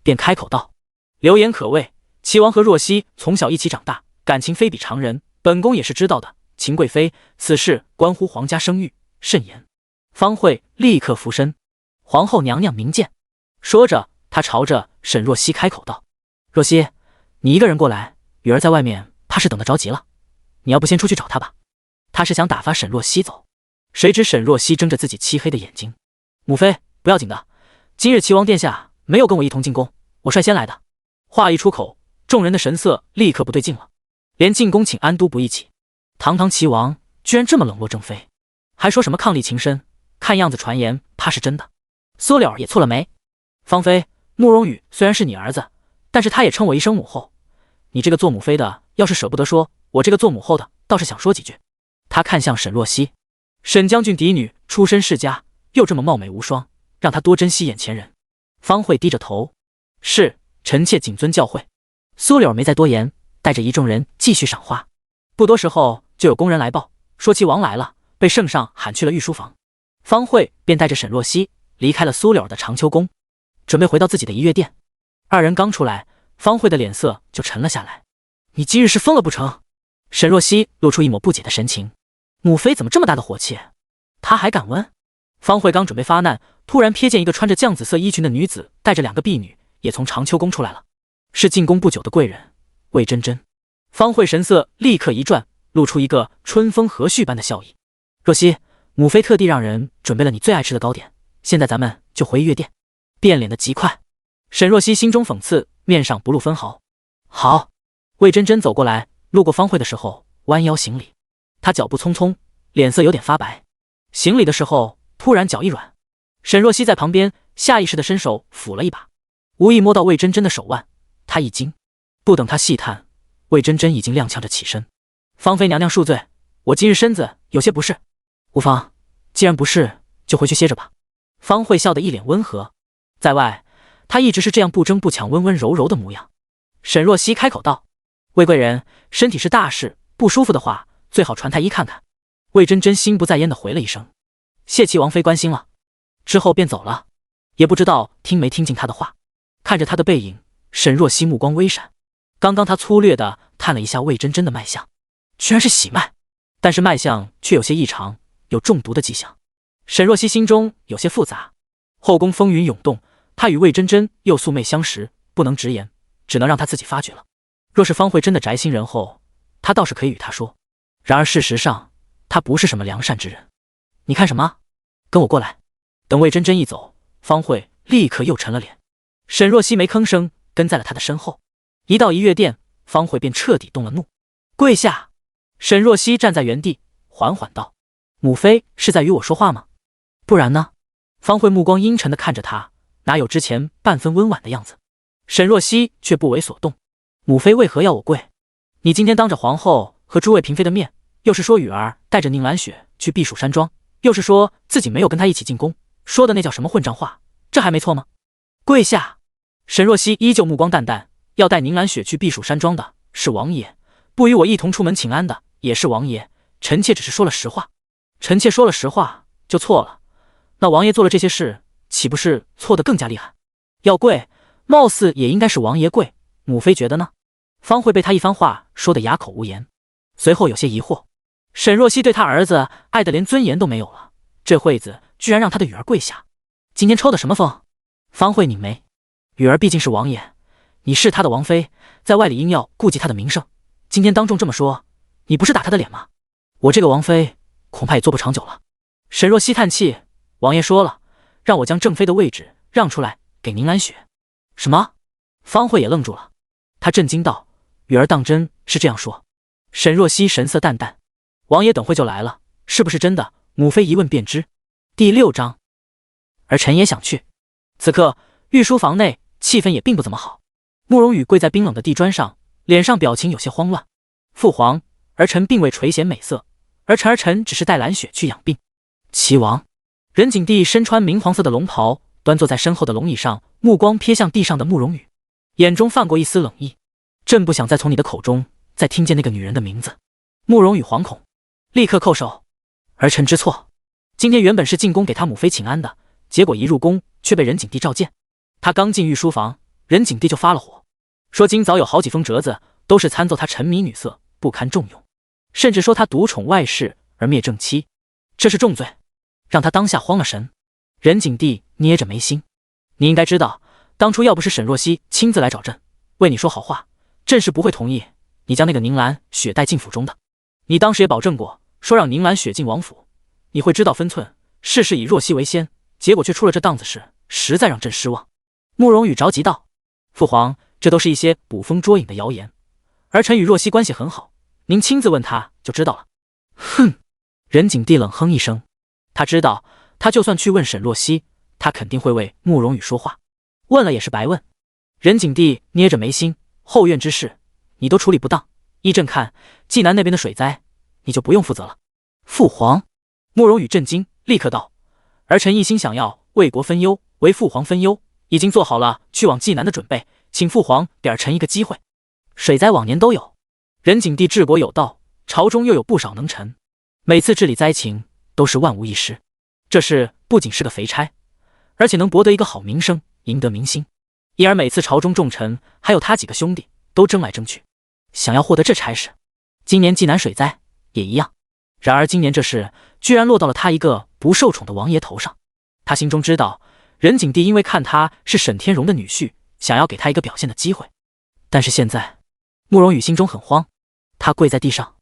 便开口道：流言可畏，齐王和若曦从小一起长大，感情非比常人，本宫也是知道的。秦贵妃，此事关乎皇家声誉，慎言。方慧立刻俯身：皇后娘娘明鉴。说着，她朝着沈若曦开口道：若曦，你一个人过来，雨儿在外面怕是等得着急了，你要不先出去找她吧。她是想打发沈若曦走，谁知沈若曦睁着自己漆黑的眼睛：母妃，不要紧的，今日齐王殿下没有跟我一同进宫，我率先来的。话一出口，众人的神色立刻不对劲了，连进宫请安都不一起。堂堂齐王居然这么冷落正妃，还说什么伉俪情深，看样子传言怕是真的。苏柳也蹙了眉：方妃，慕容羽虽然是你儿子，但是他也称我一声母后，你这个做母妃的要是舍不得说，我这个做母后的倒是想说几句。他看向沈若曦：沈将军嫡女出身世家，又这么貌美无双，让他多珍惜眼前人。方慧低着头，是，臣妾谨遵教诲。苏柳没再多言，带着一众人继续赏花。不多时候，就有工人来报，说齐王来了，被圣上喊去了御书房。方慧便带着沈若曦离开了苏柳的长秋宫，准备回到自己的怡月殿。二人刚出来，方慧的脸色就沉了下来。你今日是疯了不成？沈若曦露出一抹不解的神情。母妃怎么这么大的火气？她还敢问？方慧刚准备发难，突然瞥见一个穿着绛紫色衣裙的女子带着2个婢女也从长秋宫出来了，是进宫不久的贵人魏真真。方慧神色立刻一转，露出一个春风和煦般的笑意。若曦，母妃特地让人准备了你最爱吃的糕点，现在咱们就回月殿。变脸的极快。沈若曦心中讽刺，面上不露分毫。好。魏真真走过来，路过方慧的时候弯腰行礼。她脚步匆匆，脸色有点发白。行礼的时候突然脚一软，沈若曦在旁边下意识地伸手抚了一把，无意摸到魏真真的手腕，她一惊。不等她细探，魏真真已经踉跄着起身。方妃娘娘恕罪，我今日身子有些不适。无妨，既然不适，就回去歇着吧。方慧笑得一脸温和，在外她一直是这样不争不抢、温温柔柔的模样。沈若曦开口道：魏贵人，身体是大事，不舒服的话最好传太医看看。魏真真心不在焉地回了一声：谢齐王妃关心了。之后便走了，也不知道听没听进她的话。看着她的背影，沈若曦目光微闪。刚刚她粗略地探了一下魏真真的脉象，居然是喜脉，但是脉象却有些异常，有中毒的迹象。沈若曦心中有些复杂，后宫风云涌动，她与魏真真又素昧相识，不能直言，只能让她自己发觉了。若是方慧真的宅心仁厚，她倒是可以与她说。然而事实上，她不是什么良善之人。你看什么？跟我过来。等魏真真一走，方慧立刻又沉了脸。沈若曦没吭声，跟在了她的身后。一到怡月殿，方慧便彻底动了怒。跪下！沈若曦站在原地，缓缓道：母妃是在与我说话吗？不然呢？方慧目光阴沉地看着她，哪有之前半分温婉的样子。沈若曦却不为所动。母妃为何要我跪？你今天当着皇后和诸位嫔妃的面，又是说雨儿带着宁兰雪去避暑山庄，又是说自己没有跟她一起进宫，说的那叫什么混账话，这还没错吗？跪下！沈若曦依旧目光淡淡，要带宁兰雪去避暑山庄的是王爷，不与我一同出门请安的也是王爷，臣妾只是说了实话。臣妾说了实话就错了，那王爷做了这些事，岂不是错得更加厉害？要跪，貌似也应该是王爷跪，母妃觉得呢？方慧被他一番话说得哑口无言，随后有些疑惑。沈若曦对他儿子爱得连尊严都没有了，这会子居然让他的女儿跪下，今天抽的什么风？方慧拧眉，雨儿毕竟是王爷，你是他的王妃，在外里应要顾及他的名声，今天当众这么说，你不是打他的脸吗？我这个王妃恐怕也做不长久了。沈若曦叹气，王爷说了，让我将正妃的位置让出来给宁兰雪。什么？方慧也愣住了，她震惊道：雨儿当真是这样说？沈若曦神色淡淡：王爷等会就来了，是不是真的？母妃一问便知。第6章，而臣也想去。此刻御书房内气氛也并不怎么好，慕容羽跪在冰冷的地砖上，脸上表情有些慌乱。父皇，儿臣并未垂涎美色，儿臣只是带兰雪去养病。齐王，任景帝身穿明黄色的龙袍，端坐在身后的龙椅上，目光瞥向地上的慕容羽，眼中泛过一丝冷意。朕不想再从你的口中再听见那个女人的名字。慕容羽惶恐，立刻叩首。儿臣知错，今天原本是进宫给他母妃请安的，结果一入宫却被任景帝召见。他刚进御书房，任景帝就发了火，说今早有好几封折子都是参奏他沉迷女色，不堪重用，甚至说他独宠外室而灭正妻，这是重罪，让他当下慌了神。任景帝捏着眉心，你应该知道，当初要不是沈若曦亲自来找朕为你说好话，朕是不会同意你将那个宁兰雪带进府中的。你当时也保证过，说让宁兰雪进王府，你会知道分寸，事事以若曦为先，结果却出了这档子事，实在让朕失望。慕容羽着急道：父皇，这都是一些捕风捉影的谣言，儿臣与若曦关系很好，您亲自问他就知道了。哼！任景帝冷哼一声，他知道他就算去问沈若曦，他肯定会为慕容羽说话，问了也是白问。任景帝捏着眉心，后院之事你都处理不当，依朕看，济南那边的水灾你就不用负责了。父皇，慕容羽震惊，立刻道：“儿臣一心想要为国分忧，为父皇分忧，已经做好了去往济南的准备，请父皇给儿臣一个机会。水灾往年都有，仁景帝治国有道，朝中又有不少能臣，每次治理灾情都是万无一失。这事不仅是个肥差，而且能博得一个好名声，赢得民心。因而每次朝中重臣还有他几个兄弟都争来争去，想要获得这差事。今年济南水灾也一样，然而今年这事居然落到了他一个不受宠的王爷头上。他心中知道，仁景帝因为看他是沈天荣的女婿，想要给他一个表现的机会。但是现在，慕容羽心中很慌，他跪在地上：“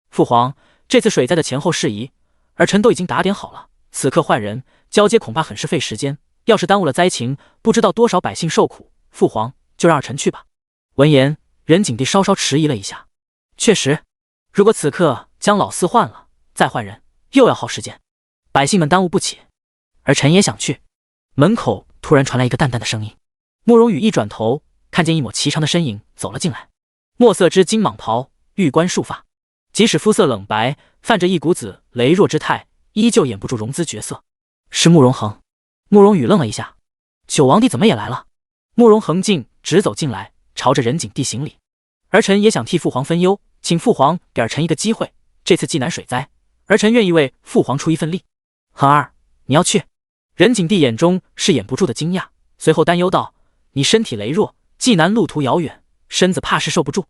父皇，这次水灾的前后事宜，儿臣都已经打点好了。此刻换人交接，恐怕很是费时间。要是耽误了灾情，不知道多少百姓受苦。父皇，就让儿臣去吧。”闻言，仁景帝稍稍迟疑了一下，确实，如果此刻将老四换了，再换人，又要耗时间，百姓们耽误不起。儿臣也想去。门口突然传来一个淡淡的声音。慕容羽一转头，看见一抹颀长的身影走了进来，墨色之金蟒袍，玉冠束发，即使肤色冷白，泛着一股子羸弱之态，依旧掩不住容姿绝色。是慕容恒。慕容羽愣了一下，九王弟怎么也来了？慕容恒径直走进来，朝着仁景帝行礼：“儿臣也想替父皇分忧，请父皇给儿臣一个机会。这次济南水灾，儿臣愿意为父皇出一份力。”“恒儿，你要去？”仁景帝眼中是掩不住的惊讶，随后担忧道：“你身体羸弱，济南路途遥远，身子怕是受不住。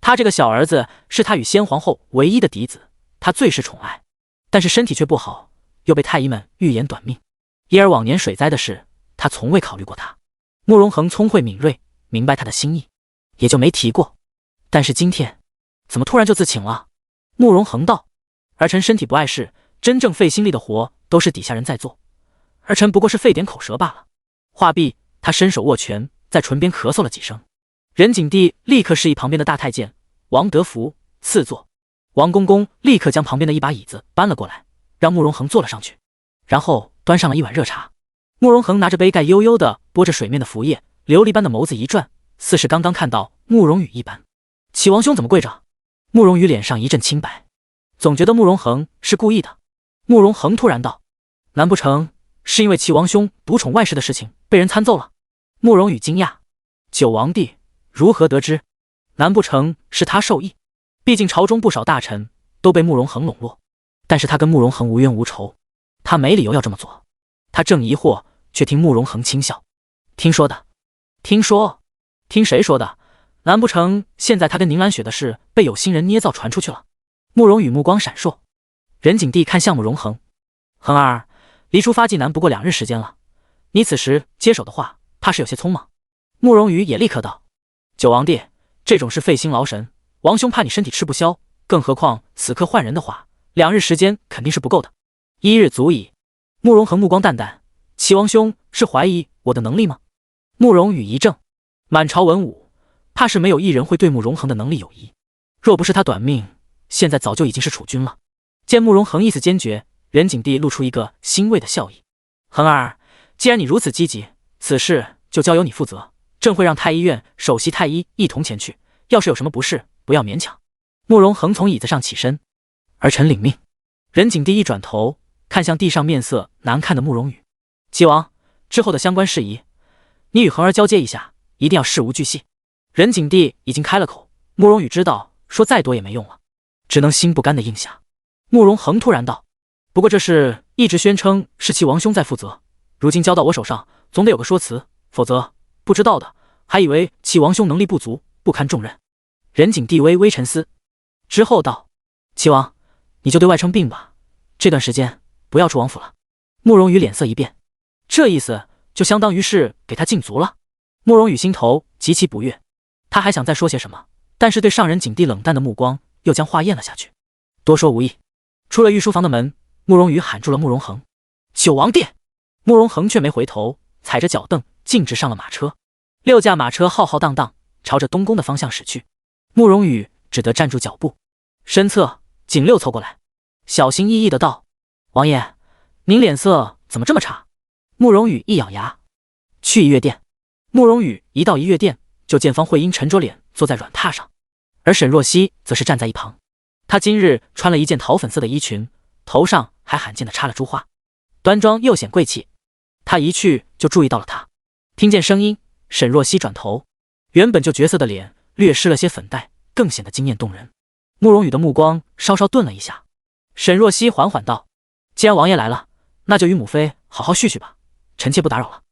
他这个小儿子是他与先皇后唯一的嫡子，他最是宠爱，但是身体却不好，又被太医们预言短命。因而往年水灾的事，他从未考虑过他。”慕容恒聪慧敏锐，明白他的心意，也就没提过。但是今天怎么突然就自请了？慕容恒道：“儿臣身体不碍事，真正费心力的活都是底下人在做，儿臣不过是费点口舌罢了。”话毕，他伸手握拳，在唇边咳嗽了几声。仁景帝立刻示意旁边的大太监王德福赐座。王公公立刻将旁边的一把椅子搬了过来，让慕容恒坐了上去，然后端上了一碗热茶。慕容恒拿着杯盖，悠悠地拨着水面的浮叶，琉璃般的眸子一转，似是刚刚看到慕容羽一般。“启王兄怎么跪着？”慕容羽脸上一阵青白，总觉得慕容恒是故意的。慕容恒突然道：“难不成是因为启王兄独宠外室的事情被人参奏了？”慕容羽惊讶：“九王弟如何得知？难不成是他授意？毕竟朝中不少大臣都被慕容恒笼络，但是他跟慕容恒无冤无仇，他没理由要这么做。”他正疑惑，却听慕容恒轻笑：“听说的。”“听说？听谁说的？难不成现在他跟宁兰雪的事被有心人捏造传出去了？”慕容羽目光闪烁。仁景帝看向慕容恒：“恒儿，离出发济南不过2日时间了，你此时接手的话，怕是有些匆忙。”慕容羽也立刻道：“九王弟，这种事费心劳神，王兄怕你身体吃不消，更何况此刻换人的话，2日时间肯定是不够的，1日足矣。”慕容恒目光淡淡：“启王兄是怀疑我的能力吗？”慕容羽一怔，满朝文武怕是没有一人会对慕容恒的能力有疑，若不是他短命，现在早就已经是储君了。见慕容恒意思坚决，仁景帝露出一个欣慰的笑意：“恒儿，既然你如此积极，此事就交由你负责，朕会让太医院首席太医一同前去，要是有什么不适，不要勉强。”慕容恒从椅子上起身：“儿臣领命。”仁景帝一转头看向地上面色难看的慕容羽：“齐王，之后的相关事宜，你与恒儿交接一下，一定要事无巨细。”仁景帝已经开了口，慕容羽知道说再多也没用了，只能心不甘的应下。慕容恒突然道：“不过这事一直宣称是齐王兄在负责，如今交到我手上，总得有个说辞，否则不知道的还以为齐王兄能力不足，不堪重任。”仁景帝微微沉思，之后道：“齐王，你就对外称病吧，这段时间不要出王府了。”慕容羽脸色一变，这意思就相当于是给他禁足了。慕容羽心头极其不悦，他还想再说些什么，但是对上仁景帝冷淡的目光又将话咽了下去，多说无益。出了御书房的门，慕容羽喊住了慕容恒：“九王弟！”慕容恒却没回头，踩着脚凳径直上了马车。6驾马车浩浩荡荡朝着东宫的方向驶去，慕容羽只得站住脚步。身侧景六凑过来，小心翼翼的道：“王爷，您脸色怎么这么差？”慕容羽一咬牙：“去怡悦殿。”慕容羽一到怡悦殿，就见方慧英沉着脸坐在软榻上，而沈若曦则是站在一旁。她今日穿了一件桃粉色的衣裙，头上还罕见的插了珠花，端庄又显贵气。他一去就注意到了他，听见声音，沈若曦转头，原本就绝色的脸略施了些粉黛，更显得惊艳动人。慕容羽的目光稍稍顿了一下，沈若曦缓缓道：“既然王爷来了，那就与母妃好好叙叙吧，臣妾不打扰了。”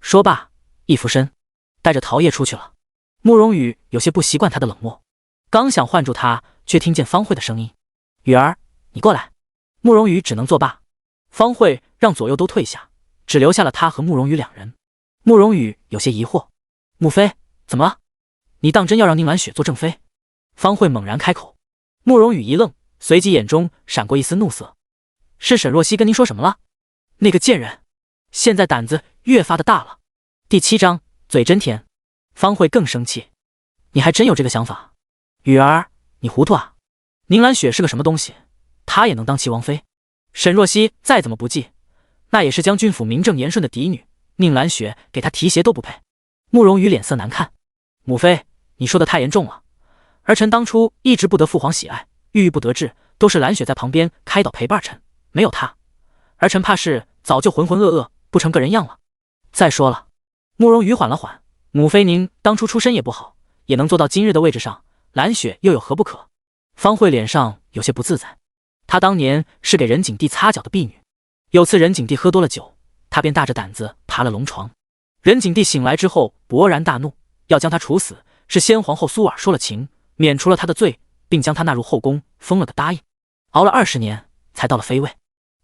说罢，一俯身，带着桃叶出去了。慕容羽有些不习惯他的冷漠，刚想唤住他，却听见方慧的声音：“羽儿，你过来。”慕容羽只能作罢。方慧让左右都退下，只留下了他和慕容羽两人。慕容羽有些疑惑：“母妃，怎么了？你当真要让宁兰雪做正妃？”方慧猛然开口。慕容羽一愣，随即眼中闪过一丝怒色：“是沈若曦跟您说什么了？那个贱人，现在胆子越发的大了。”第7章，嘴真甜。方慧更生气：“你还真有这个想法？羽儿，你糊涂啊！宁兰雪是个什么东西？她也能当齐王妃？沈若曦再怎么不济，那也是将军府名正言顺的嫡女，宁兰雪给她提鞋都不配。”慕容羽脸色难看：“母妃，你说的太严重了。儿臣当初一直不得父皇喜爱，郁郁不得志，都是兰雪在旁边开导陪伴臣，没有她，儿臣怕是早就浑浑噩噩，不成个人样了。再说了，慕容羽缓了缓，母妃您当初出身也不好，也能做到今日的位置上，兰雪又有何不可？”方慧脸上有些不自在，她当年是给任景帝擦脚的婢女，有次任景帝喝多了酒，她便大着胆子爬了龙床。任景帝醒来之后勃然大怒，要将她处死，是先皇后苏尔说了情，免除了她的罪，并将她纳入后宫，封了个答应。熬了20年才到了妃位，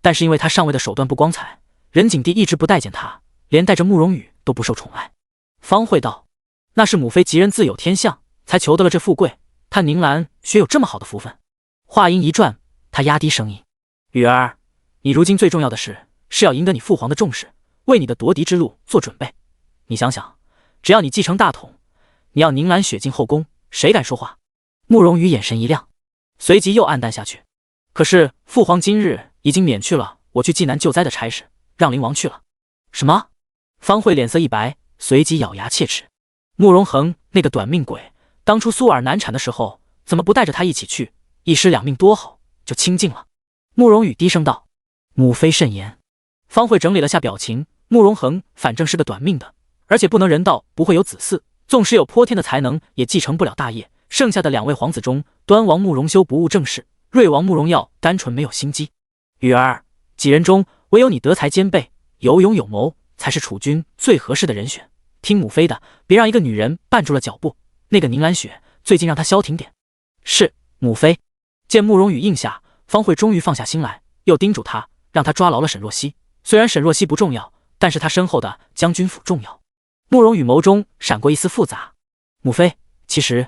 但是因为她上位的手段不光彩，任景帝一直不待见她，连带着慕容羽都不受宠爱。方慧道：“那是母妃吉人自有天相，才求得了这富贵，她宁兰雪有这么好的福分。”话音一转，她压低声音：“羽儿，你如今最重要的事是要赢得你父皇的重视，为你的夺嫡之路做准备。你想想，只要你继承大统，你要宁兰雪进后宫，谁敢说话？”慕容羽眼神一亮，随即又黯淡下去。可是父皇今日已经免去了我去济南救灾的差事，让灵王去了。什么？方慧脸色一白，随即咬牙切齿：“慕容恒那个短命鬼，当初苏尔难产的时候，怎么不带着他一起去？一尸两命多好，就清静了。”慕容羽低声道：“母妃慎言。”方慧整理了下表情：“慕容恒反正是个短命的，而且不能人道，不会有子嗣，纵使有颇天的才能，也继承不了大业。剩下的2位皇子中，端王慕容修不务正事，睿王慕容耀单纯没有心机。羽儿，几人中唯有你德才兼备，有勇有谋，才是储君最合适的人选。听母妃的，别让一个女人绊住了脚步。那个宁兰雪，最近让她消停点。”“是，母妃。”见慕容羽应下，方慧终于放下心来，又叮嘱他，让他抓牢了沈若曦。虽然沈若曦不重要，但是他身后的将军府重要。慕容羽眸中闪过一丝复杂：“母妃，其实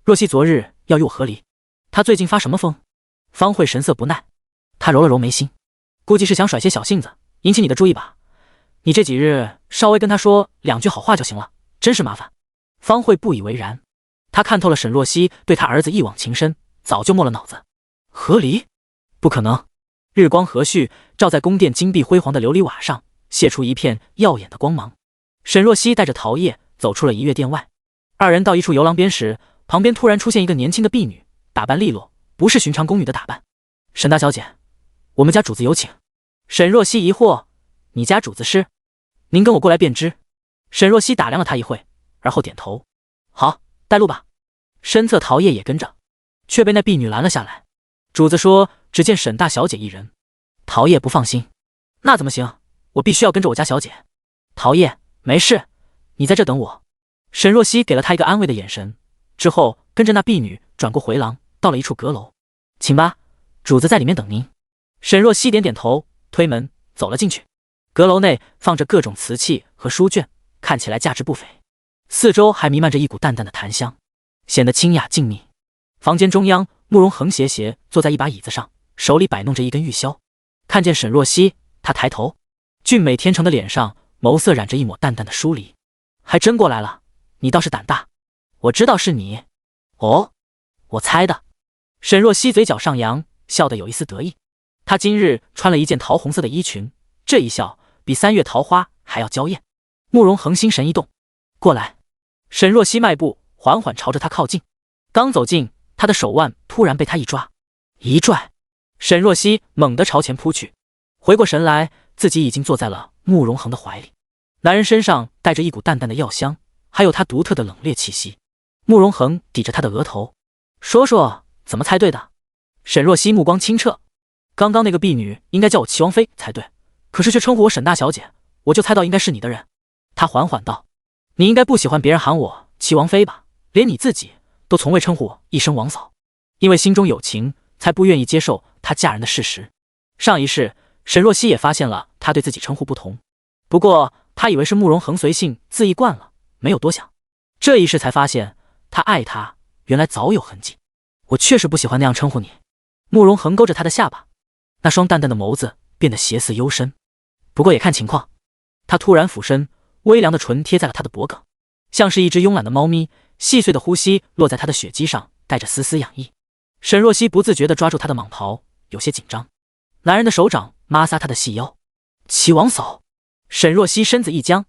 若曦昨日要与我和离，她最近发什么疯？”方慧神色不耐，他揉了揉眉心，估计是想甩些小性子，引起你的注意吧。你这几日稍微跟他说2句好话就行了，真是麻烦。方慧不以为然，他看透了沈若曦对他儿子一往情深，早就没了脑子。和离？不可能！日光和煦，照在宫殿金碧辉煌的琉璃瓦上，泄出一片耀眼的光芒。沈若曦带着桃叶走出了怡悦殿外，二人到一处游廊边时，旁边突然出现一个年轻的婢女，打扮利落，不是寻常宫女的打扮。“沈大小姐，我们家主子有请。”沈若曦疑惑：“你家主子是？您跟我过来便知。”沈若曦打量了他一会，而后点头：“好，带路吧。”身侧桃叶也跟着，却被那婢女拦了下来。主子说只见沈大小姐一人。桃叶不放心：“那怎么行？我必须要跟着我家小姐。”桃叶：“没事，你在这等我。”沈若曦给了他一个安慰的眼神，之后跟着那婢女转过回廊，到了一处阁楼。“请吧，主子在里面等您。”沈若曦点点头，推门走了进去。阁楼内放着各种瓷器和书卷，看起来价值不菲，四周还弥漫着一股淡淡的檀香，显得清雅静谧。房间中央，慕容恒斜斜坐在一把椅子上，手里摆弄着一根玉箫。看见沈若曦，他抬头，俊美天成的脸上眸色染着一抹淡淡的疏离。“还真过来了，你倒是胆大。我知道是你。”“哦，我猜的。”沈若曦嘴角上扬，笑得有一丝得意。她今日穿了一件桃红色的衣裙，这一笑比3月桃花还要娇艳。慕容恒心神一动：“过来。”沈若曦迈步缓缓朝着他靠近，刚走近，他的手腕突然被他一抓一拽，沈若曦猛地朝前扑去，回过神来，自己已经坐在了慕容恒的怀里。男人身上带着一股淡淡的药香，还有他独特的冷冽气息。慕容恒抵着他的额头，说说怎么猜对的？沈若曦目光清澈，刚刚那个婢女应该叫我齐王妃才对，可是却称呼我沈大小姐，我就猜到应该是你的人。他缓缓道，你应该不喜欢别人喊我齐王妃吧？连你自己都从未称呼我一声王嫂，因为心中有情，才不愿意接受她嫁人的事实。上一世，沈若曦也发现了他对自己称呼不同，不过他以为是慕容恒随性自意惯了，没有多想。这一世才发现，他爱他原来早有痕迹。我确实不喜欢那样称呼你。慕容恒勾着他的下巴，那双淡淡的眸子变得邪似幽深。不过也看情况。他突然俯身，微凉的唇贴在了他的脖颈，像是一只慵懒的猫咪，细碎的呼吸落在他的血肌上，带着丝丝痒意。沈若曦不自觉地抓住他的蟒袍，有些紧张。男人的手掌摩挲他的细腰。齐王嫂。沈若曦身子一僵，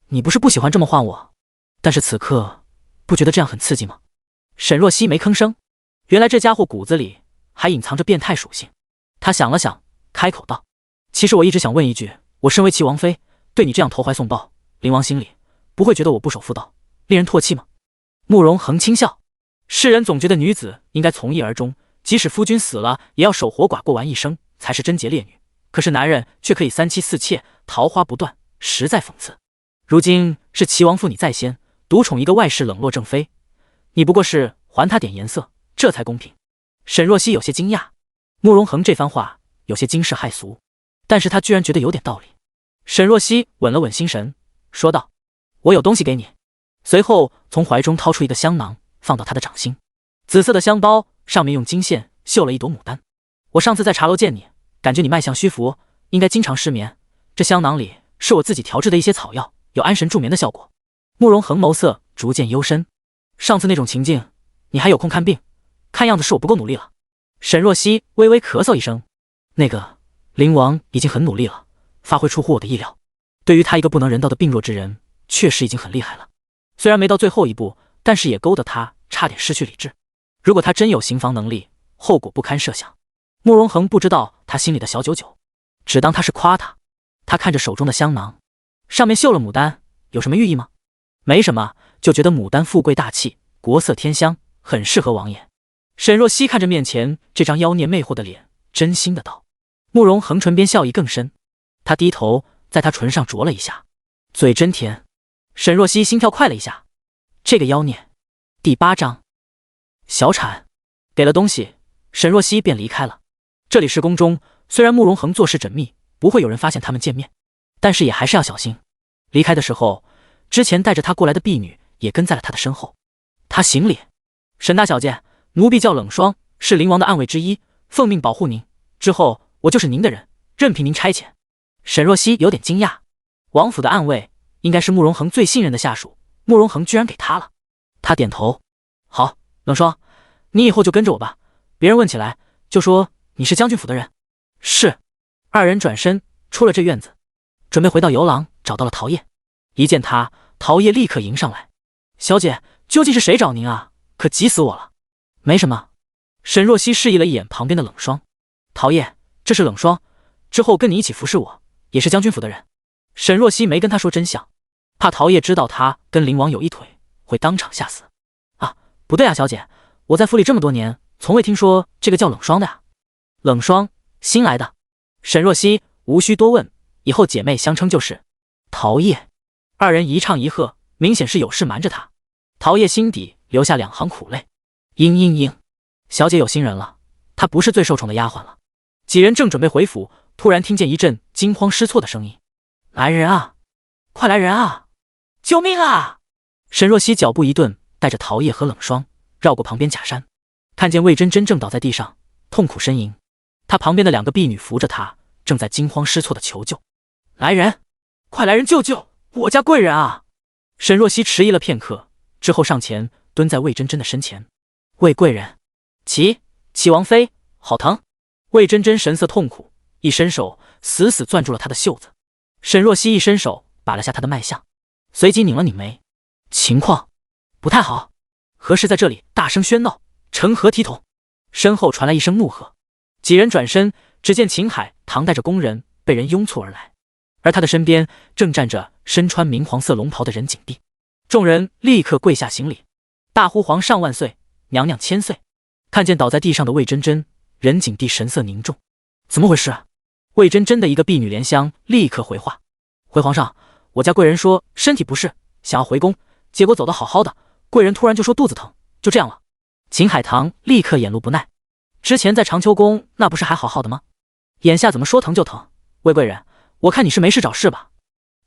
你不是不喜欢这么唤我，但是此刻不觉得这样很刺激吗？沈若曦没吭声，原来这家伙骨子里还隐藏着变态属性。他想了想，开口道，其实我一直想问一句，我身为齐王妃，对你这样投怀送抱，灵王心里不会觉得我不守妇道，令人唾弃吗？慕容恒轻笑，世人总觉得女子应该从一而终，即使夫君死了也要守活寡过完一生，才是贞洁烈女，可是男人却可以三妻四妾，桃花不断，实在讽刺。如今是齐王父你在先，独宠一个外室冷落正妃，你不过是还他点颜色，这才公平。沈若曦有些惊讶，慕容恒这番话有些惊世骇俗，但是他居然觉得有点道理。沈若曦稳了稳心神，说道，我有东西给你。随后从怀中掏出一个香囊，放到他的掌心，紫色的香包上面用金线绣了一朵牡丹。我上次在茶楼见你，感觉你脉象虚浮，应该经常失眠，这香囊里是我自己调制的一些草药，有安神助眠的效果。慕容恒眸色逐渐幽深，上次那种情境，你还有空看病？看样子是我不够努力了。沈若曦微微咳嗽一声，那个灵王已经很努力了，发挥出乎我的意料，对于他一个不能人道的病弱之人，确实已经很厉害了。虽然没到最后一步，但是也勾得他差点失去理智。如果他真有行房能力，后果不堪设想。慕容恒不知道他心里的小九九，只当他是夸他。他看着手中的香囊，上面绣了牡丹，有什么寓意吗？没什么，就觉得牡丹富贵大气，国色天香，很适合王爷。沈若曦看着面前这张妖孽魅惑的脸，真心的道。慕容恒唇边笑意更深，他低头在他唇上啄了一下，嘴真甜。沈若曦心跳快了一下。这个妖孽。第8章小产。给了东西，沈若曦便离开了。这里是宫中，虽然慕容恒做事缜密，不会有人发现他们见面，但是也还是要小心。离开的时候，之前带着他过来的婢女也跟在了他的身后。他行礼，沈大小姐，奴婢叫冷霜，是灵王的暗卫之一，奉命保护您，之后我就是您的人，任凭您差遣。沈若曦有点惊讶，王府的暗卫应该是慕容恒最信任的下属，慕容恒居然给他了。他点头，好，冷霜，你以后就跟着我吧，别人问起来就说你是将军府的人。是。二人转身出了这院子，准备回到游廊，找到了陶叶。一见他，陶叶立刻迎上来，小姐，究竟是谁找您啊？可急死我了。没什么。沈若曦示意了一眼旁边的冷霜，陶叶，这是冷霜，之后跟你一起服侍我，也是将军府的人。沈若曦没跟他说真相，怕陶叶知道他跟灵王有一腿，会当场吓死。啊，不对啊，小姐，我在府里这么多年，从未听说这个叫冷霜的呀。冷霜，新来的。沈若曦无需多问，以后姐妹相称就是。陶叶。二人一唱一和，明显是有事瞒着他。陶叶心底留下2行苦泪。嘤，小姐有新人了，她不是最受宠的丫鬟了。几人正准备回府，突然听见一阵惊慌失措的声音：来人啊，快来人啊，救命啊！沈若曦脚步一顿，带着陶叶和冷霜绕过旁边假山，看见魏真真正倒在地上痛苦呻吟，她旁边的2个婢女扶着她，正在惊慌失措的求救。来人，快来人救救我家贵人啊！沈若曦迟疑了片刻，之后上前蹲在魏真真的身前。魏贵人，齐王妃，好疼！魏真真神色痛苦，一伸手死死攥住了她的袖子。沈若曦一伸手把了下她的脉象，随即拧了拧眉，情况不太好，何时在这里大声喧闹，成何体统？身后传来一声怒喝，几人转身，只见秦海堂带着宫人被人拥簇而来，而他的身边正站着身穿明黄色龙袍的任景帝。众人立刻跪下行礼，大呼皇上万岁，娘娘千岁。看见倒在地上的魏真真，任景帝神色凝重，怎么回事啊？魏真真的一个婢女莲香立刻回话：回皇上，我家贵人说身体不适，想要回宫，结果走得好好的，贵人突然就说肚子疼，就这样了。秦海棠立刻眼露不耐，之前在长秋宫那不是还好好的吗？眼下怎么说疼就疼？魏贵人，我看你是没事找事吧。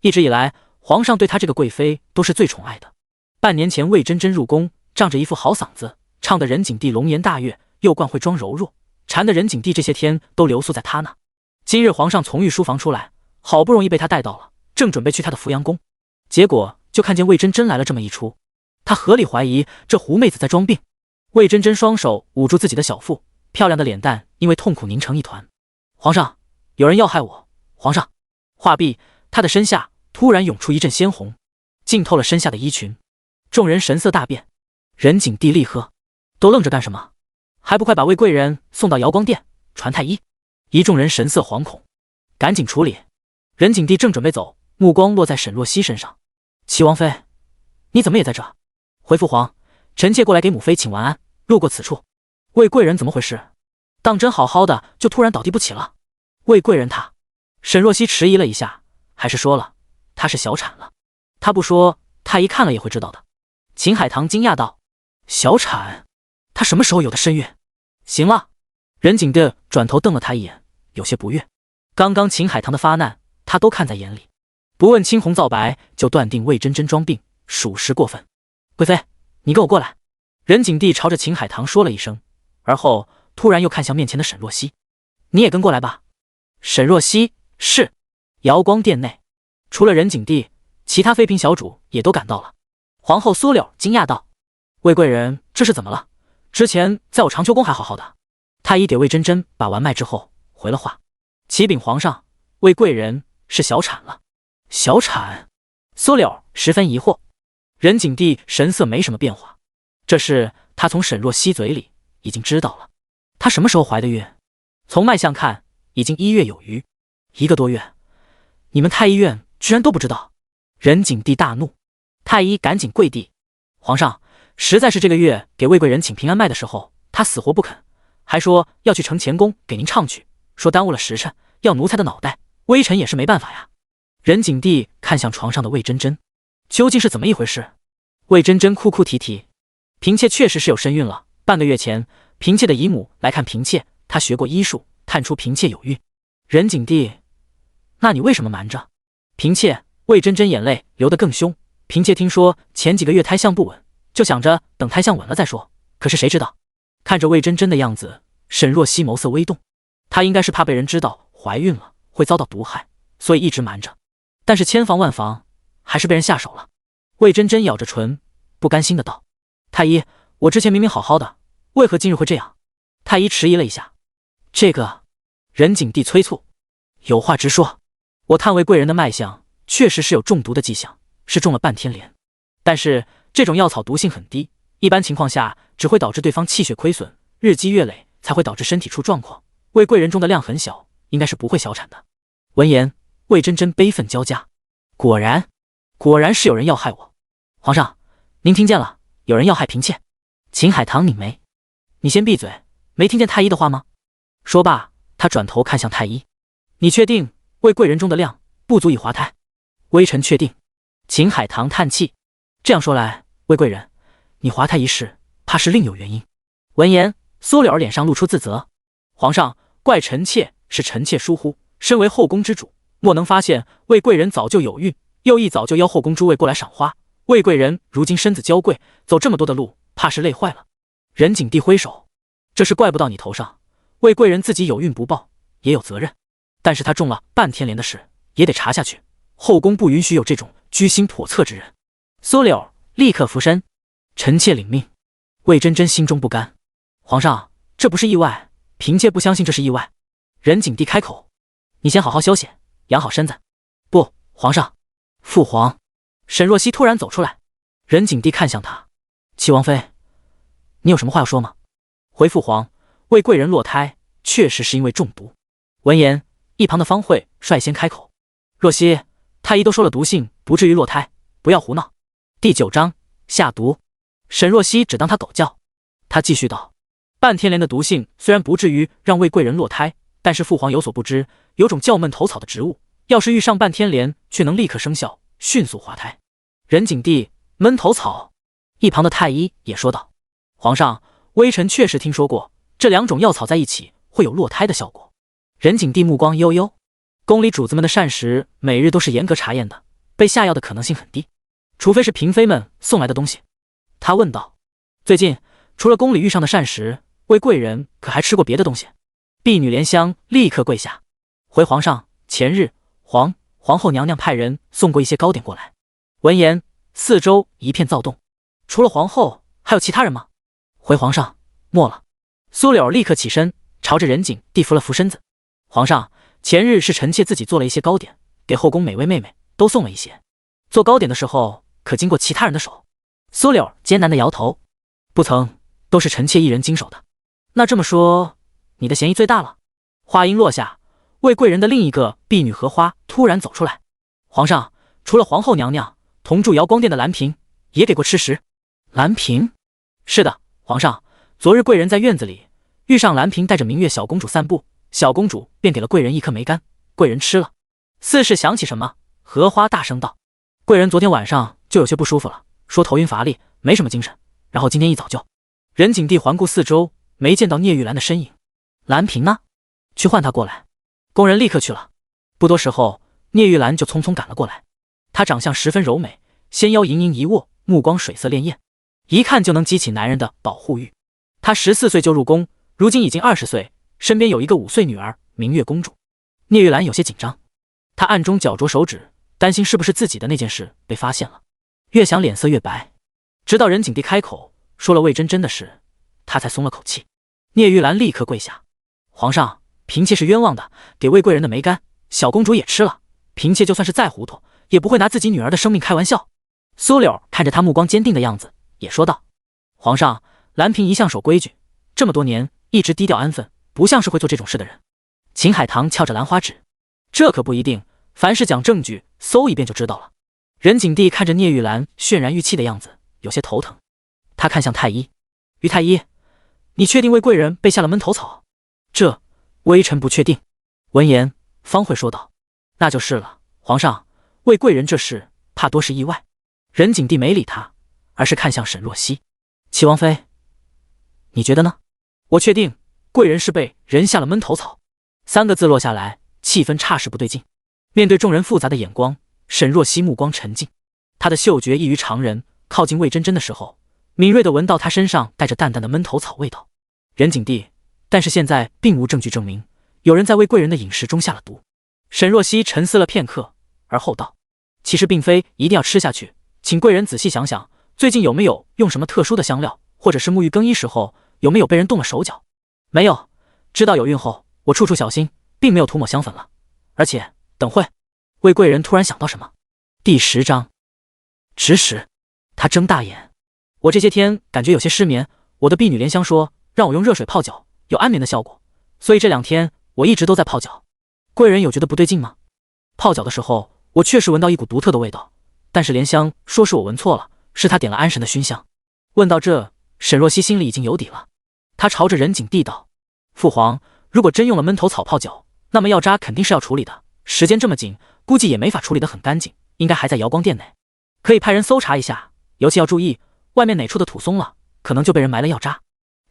一直以来，皇上对他这个贵妃都是最宠爱的。半年前魏真真入宫，仗着一副好嗓子，唱得任景帝龙颜大悦，又惯会装柔弱，缠得任景帝这些天都留宿在他那。今日皇上从御书房出来，好不容易被他带到了，正准备去他的扶阳宫，结果就看见魏真真来了这么一出，他合理怀疑这狐妹子在装病。魏真真双手捂住自己的小腹，漂亮的脸蛋因为痛苦凝成一团。皇上，有人要害我！皇上！话毕，他的身下突然涌出一阵鲜红，浸透了身下的衣裙。众人神色大变，任景帝厉喝：都愣着干什么？还不快把魏贵人送到瑶光殿传太医！一众人神色惶恐，赶紧处理。任景帝正准备走，目光落在沈若曦身上。齐王妃，你怎么也在这？回父皇，臣妾过来给母妃请完安，路过此处。魏贵人怎么回事？当真好好的就突然倒地不起了？魏贵人她……沈若曦迟疑了一下，还是说了，她是小产了。她不说，太医看了也会知道的。秦海棠惊讶道：小产？她什么时候有的身孕？行了。任景帝转头瞪了他一眼，有些不悦。刚刚秦海棠的发难，他都看在眼里，不问青红皂白就断定魏真真装病，属实过分。贵妃，你跟我过来。任景帝朝着秦海棠说了一声，而后突然又看向面前的沈若曦：你也跟过来吧。沈若曦是。瑶光殿内，除了任景帝，其他妃嫔小主也都赶到了。皇后苏柳惊讶道：魏贵人这是怎么了？之前在我长秋宫还好好的。太医给魏真真把完脉之后回了话：启禀皇上，魏贵人是小产了。小产？苏柳十分疑惑。任景帝神色没什么变化，这事他从沈若曦嘴里已经知道了。她什么时候怀的孕？从脉象看，已经1月有余，1个多月。你们太医院居然都不知道？任景帝大怒，太医赶紧跪地：皇上，实在是这个月给魏贵人请平安脉的时候，他死活不肯，还说要去承乾宫给您唱曲，说耽误了时辰，要奴才的脑袋，微臣也是没办法呀。任景帝看向床上的魏真真，究竟是怎么一回事？魏真真哭哭啼啼：嫔妾确实是有身孕了，半个月前，嫔妾的姨母来看嫔妾，她学过医术，探出嫔妾有孕。任景帝：那你为什么瞒着？嫔妾……魏真真眼泪流得更凶。嫔妾听说前几个月胎相不稳，就想着等胎相稳了再说，可是谁知道……看着魏真真的样子，沈若曦眸色微动，她应该是怕被人知道怀孕了会遭到毒害，所以一直瞒着。但是千防万防，还是被人下手了。魏真真咬着唇，不甘心的道：太医，我之前明明好好的，为何今日会这样？太医迟疑了一下，这个……任景帝催促：有话直说。我探魏贵人的脉象，确实是有中毒的迹象，是中了半天连。但是这种药草毒性很低，一般情况下只会导致对方气血亏损，日积月累才会导致身体出状况。魏贵人中的量很小，应该是不会小产的。闻言，魏真真悲愤交加，果然是有人要害我。皇上，您听见了，有人要害嫔妾。秦海棠拧眉：你先闭嘴，没听见太医的话吗？说罢，他转头看向太医：你确定魏贵人中的量不足以滑胎？微臣确定。秦海棠叹气：这样说来，魏贵人，你滑胎一事怕是另有原因。闻言，苏柳儿脸上露出自责：皇上，怪臣妾是臣妾疏忽，身为后宫之主，莫能发现魏贵人早就有孕，又一早就邀后宫诸位过来赏花。魏贵人如今身子娇贵，走这么多的路，怕是累坏了。任景帝挥手：这事怪不到你头上，魏贵人自己有孕不报，也有责任。但是她中了半天连的事，也得查下去。后宫不允许有这种居心叵测之人。苏柳立刻俯身：臣妾领命。魏真真心中不甘：皇上，这不是意外，嫔妾不相信这是意外。任景帝开口：你先好好休息，养好身子。不，皇上。父皇。沈若曦突然走出来，任景帝看向他：齐王妃，你有什么话要说吗？回父皇，魏贵人落胎确实是因为中毒。闻言，一旁的方慧率先开口：“若曦，太医都说了毒性不至于落胎，不要胡闹。”第9章下毒。沈若曦只当他狗叫，他继续道：“半天莲的毒性虽然不至于让魏贵人落胎，但是父皇有所不知，有种叫闷头草的植物，要是遇上半天莲，却能立刻生效，迅速滑胎。”任景帝，闷头草。一旁的太医也说道：“皇上，微臣确实听说过，这2种药草在一起会有落胎的效果。”任景帝目光悠悠，宫里主子们的膳食每日都是严格查验的，被下药的可能性很低，除非是嫔妃们送来的东西。他问道：“最近除了宫里遇上的膳食，魏贵人可还吃过别的东西？”婢女莲香立刻跪下：“回皇上，前日皇后娘娘派人送过一些糕点过来。”闻言，四周一片躁动。除了皇后，还有其他人吗？回皇上，没了。苏柳立刻起身，朝着任景帝扶了扶身子：“皇上，前日是臣妾自己做了一些糕点，给后宫每位妹妹都送了一些。做糕点的时候，可经过其他人的手？”苏柳艰难地摇头：“不曾，都是臣妾一人经手的。”那这么说，你的嫌疑最大了。话音落下，魏贵人的另一个婢女荷花突然走出来：“皇上，除了皇后娘娘，同住瑶光殿的兰嫔也给过吃食。”兰嫔？是的，皇上，昨日贵人在院子里遇上兰嫔带着明月小公主散步，小公主便给了贵人一颗梅干，贵人吃了。似是想起什么，荷花大声道：“贵人昨天晚上就有些不舒服了，说头晕乏力，没什么精神，然后今天一早就……”任景帝环顾四周，没见到聂玉兰的身影。兰嫔呢？去唤她过来。工人立刻去了。不多时候，聂玉兰就匆匆赶了过来。她长相十分柔美，纤腰盈盈一握，目光水色潋滟，一看就能激起男人的保护欲。她14岁就入宫，如今已经20岁，身边有一个5岁女儿明月公主。聂玉兰有些紧张，她暗中绞着手指，担心是不是自己的那件事被发现了，越想脸色越白。直到任景帝开口说了魏真真的事，她才松了口气。聂玉兰立刻跪下：“皇上，嫔妾是冤枉的，给魏贵人的梅干，小公主也吃了，嫔妾就算是再糊涂，也不会拿自己女儿的生命开玩笑。”苏柳看着她目光坚定的样子，也说道：“皇上，兰嫔一向守规矩，这么多年一直低调安分，不像是会做这种事的人。”秦海棠翘着兰花指：“这可不一定，凡事讲证据，搜一遍就知道了。”任景帝看着聂玉兰渲然欲泣的样子，有些头疼。他看向太医：“于太医，你确定魏贵人被下了闷头草？”“这微臣不确定。”闻言，方慧说道：“那就是了，皇上，魏贵人这事怕多是意外。”任景帝没理他，而是看向沈若曦：“齐王妃，你觉得呢？”“我确定，贵人是被人下了闷头草。”3个字落下来，气氛霎时不对劲。面对众人复杂的眼光，沈若曦目光沉静，她的嗅觉异于常人，靠近魏真真的时候，敏锐地闻到她身上带着淡淡的闷头草味道。任景帝，但是现在并无证据证明有人在魏贵人的饮食中下了毒。沈若曦沉思了片刻，而后道：“其实并非一定要吃下去，请贵人仔细想想，最近有没有用什么特殊的香料，或者是沐浴更衣时候有没有被人动了手脚？”“没有，知道有孕后，我处处小心，并没有涂抹香粉了。而且等会……”魏贵人突然想到什么。第10章指使。他睁大眼：“我这些天感觉有些失眠，我的婢女莲香说让我用热水泡脚，有安眠的效果，所以这2天我一直都在泡脚。贵人有觉得不对劲吗？”“泡脚的时候，我确实闻到一股独特的味道，但是莲香说是我闻错了，是她点了安神的熏香。”问到这，沈若曦心里已经有底了。她朝着任景帝道：“父皇，如果真用了闷头草泡脚，那么药渣肯定是要处理的，时间这么紧，估计也没法处理得很干净，应该还在瑶光殿内，可以派人搜查一下，尤其要注意外面哪处的土松了，可能就被人埋了药渣。”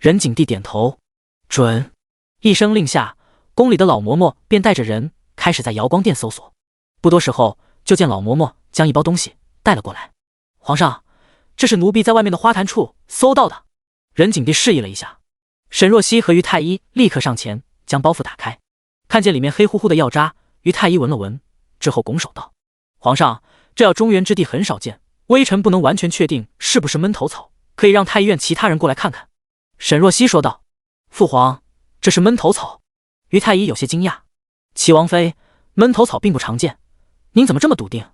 任景帝点头：“准。”一声令下，宫里的老嬷嬷便带着人开始在瑶光殿搜索。不多时候，就见老嬷嬷将一包东西带了过来。“皇上，这是奴婢在外面的花坛处搜到的。”任景帝示意了一下。沈若曦和于太医立刻上前将包袱打开，看见里面黑乎乎的药渣，于太医闻了闻之后拱手道：“皇上，这药中原之地很少见，微臣不能完全确定是不是闷头草，可以让太医院其他人过来看看。”沈若曦说道：“父皇，这是闷头草。”于太医有些惊讶：“齐王妃，闷头草并不常见，您怎么这么笃定？”“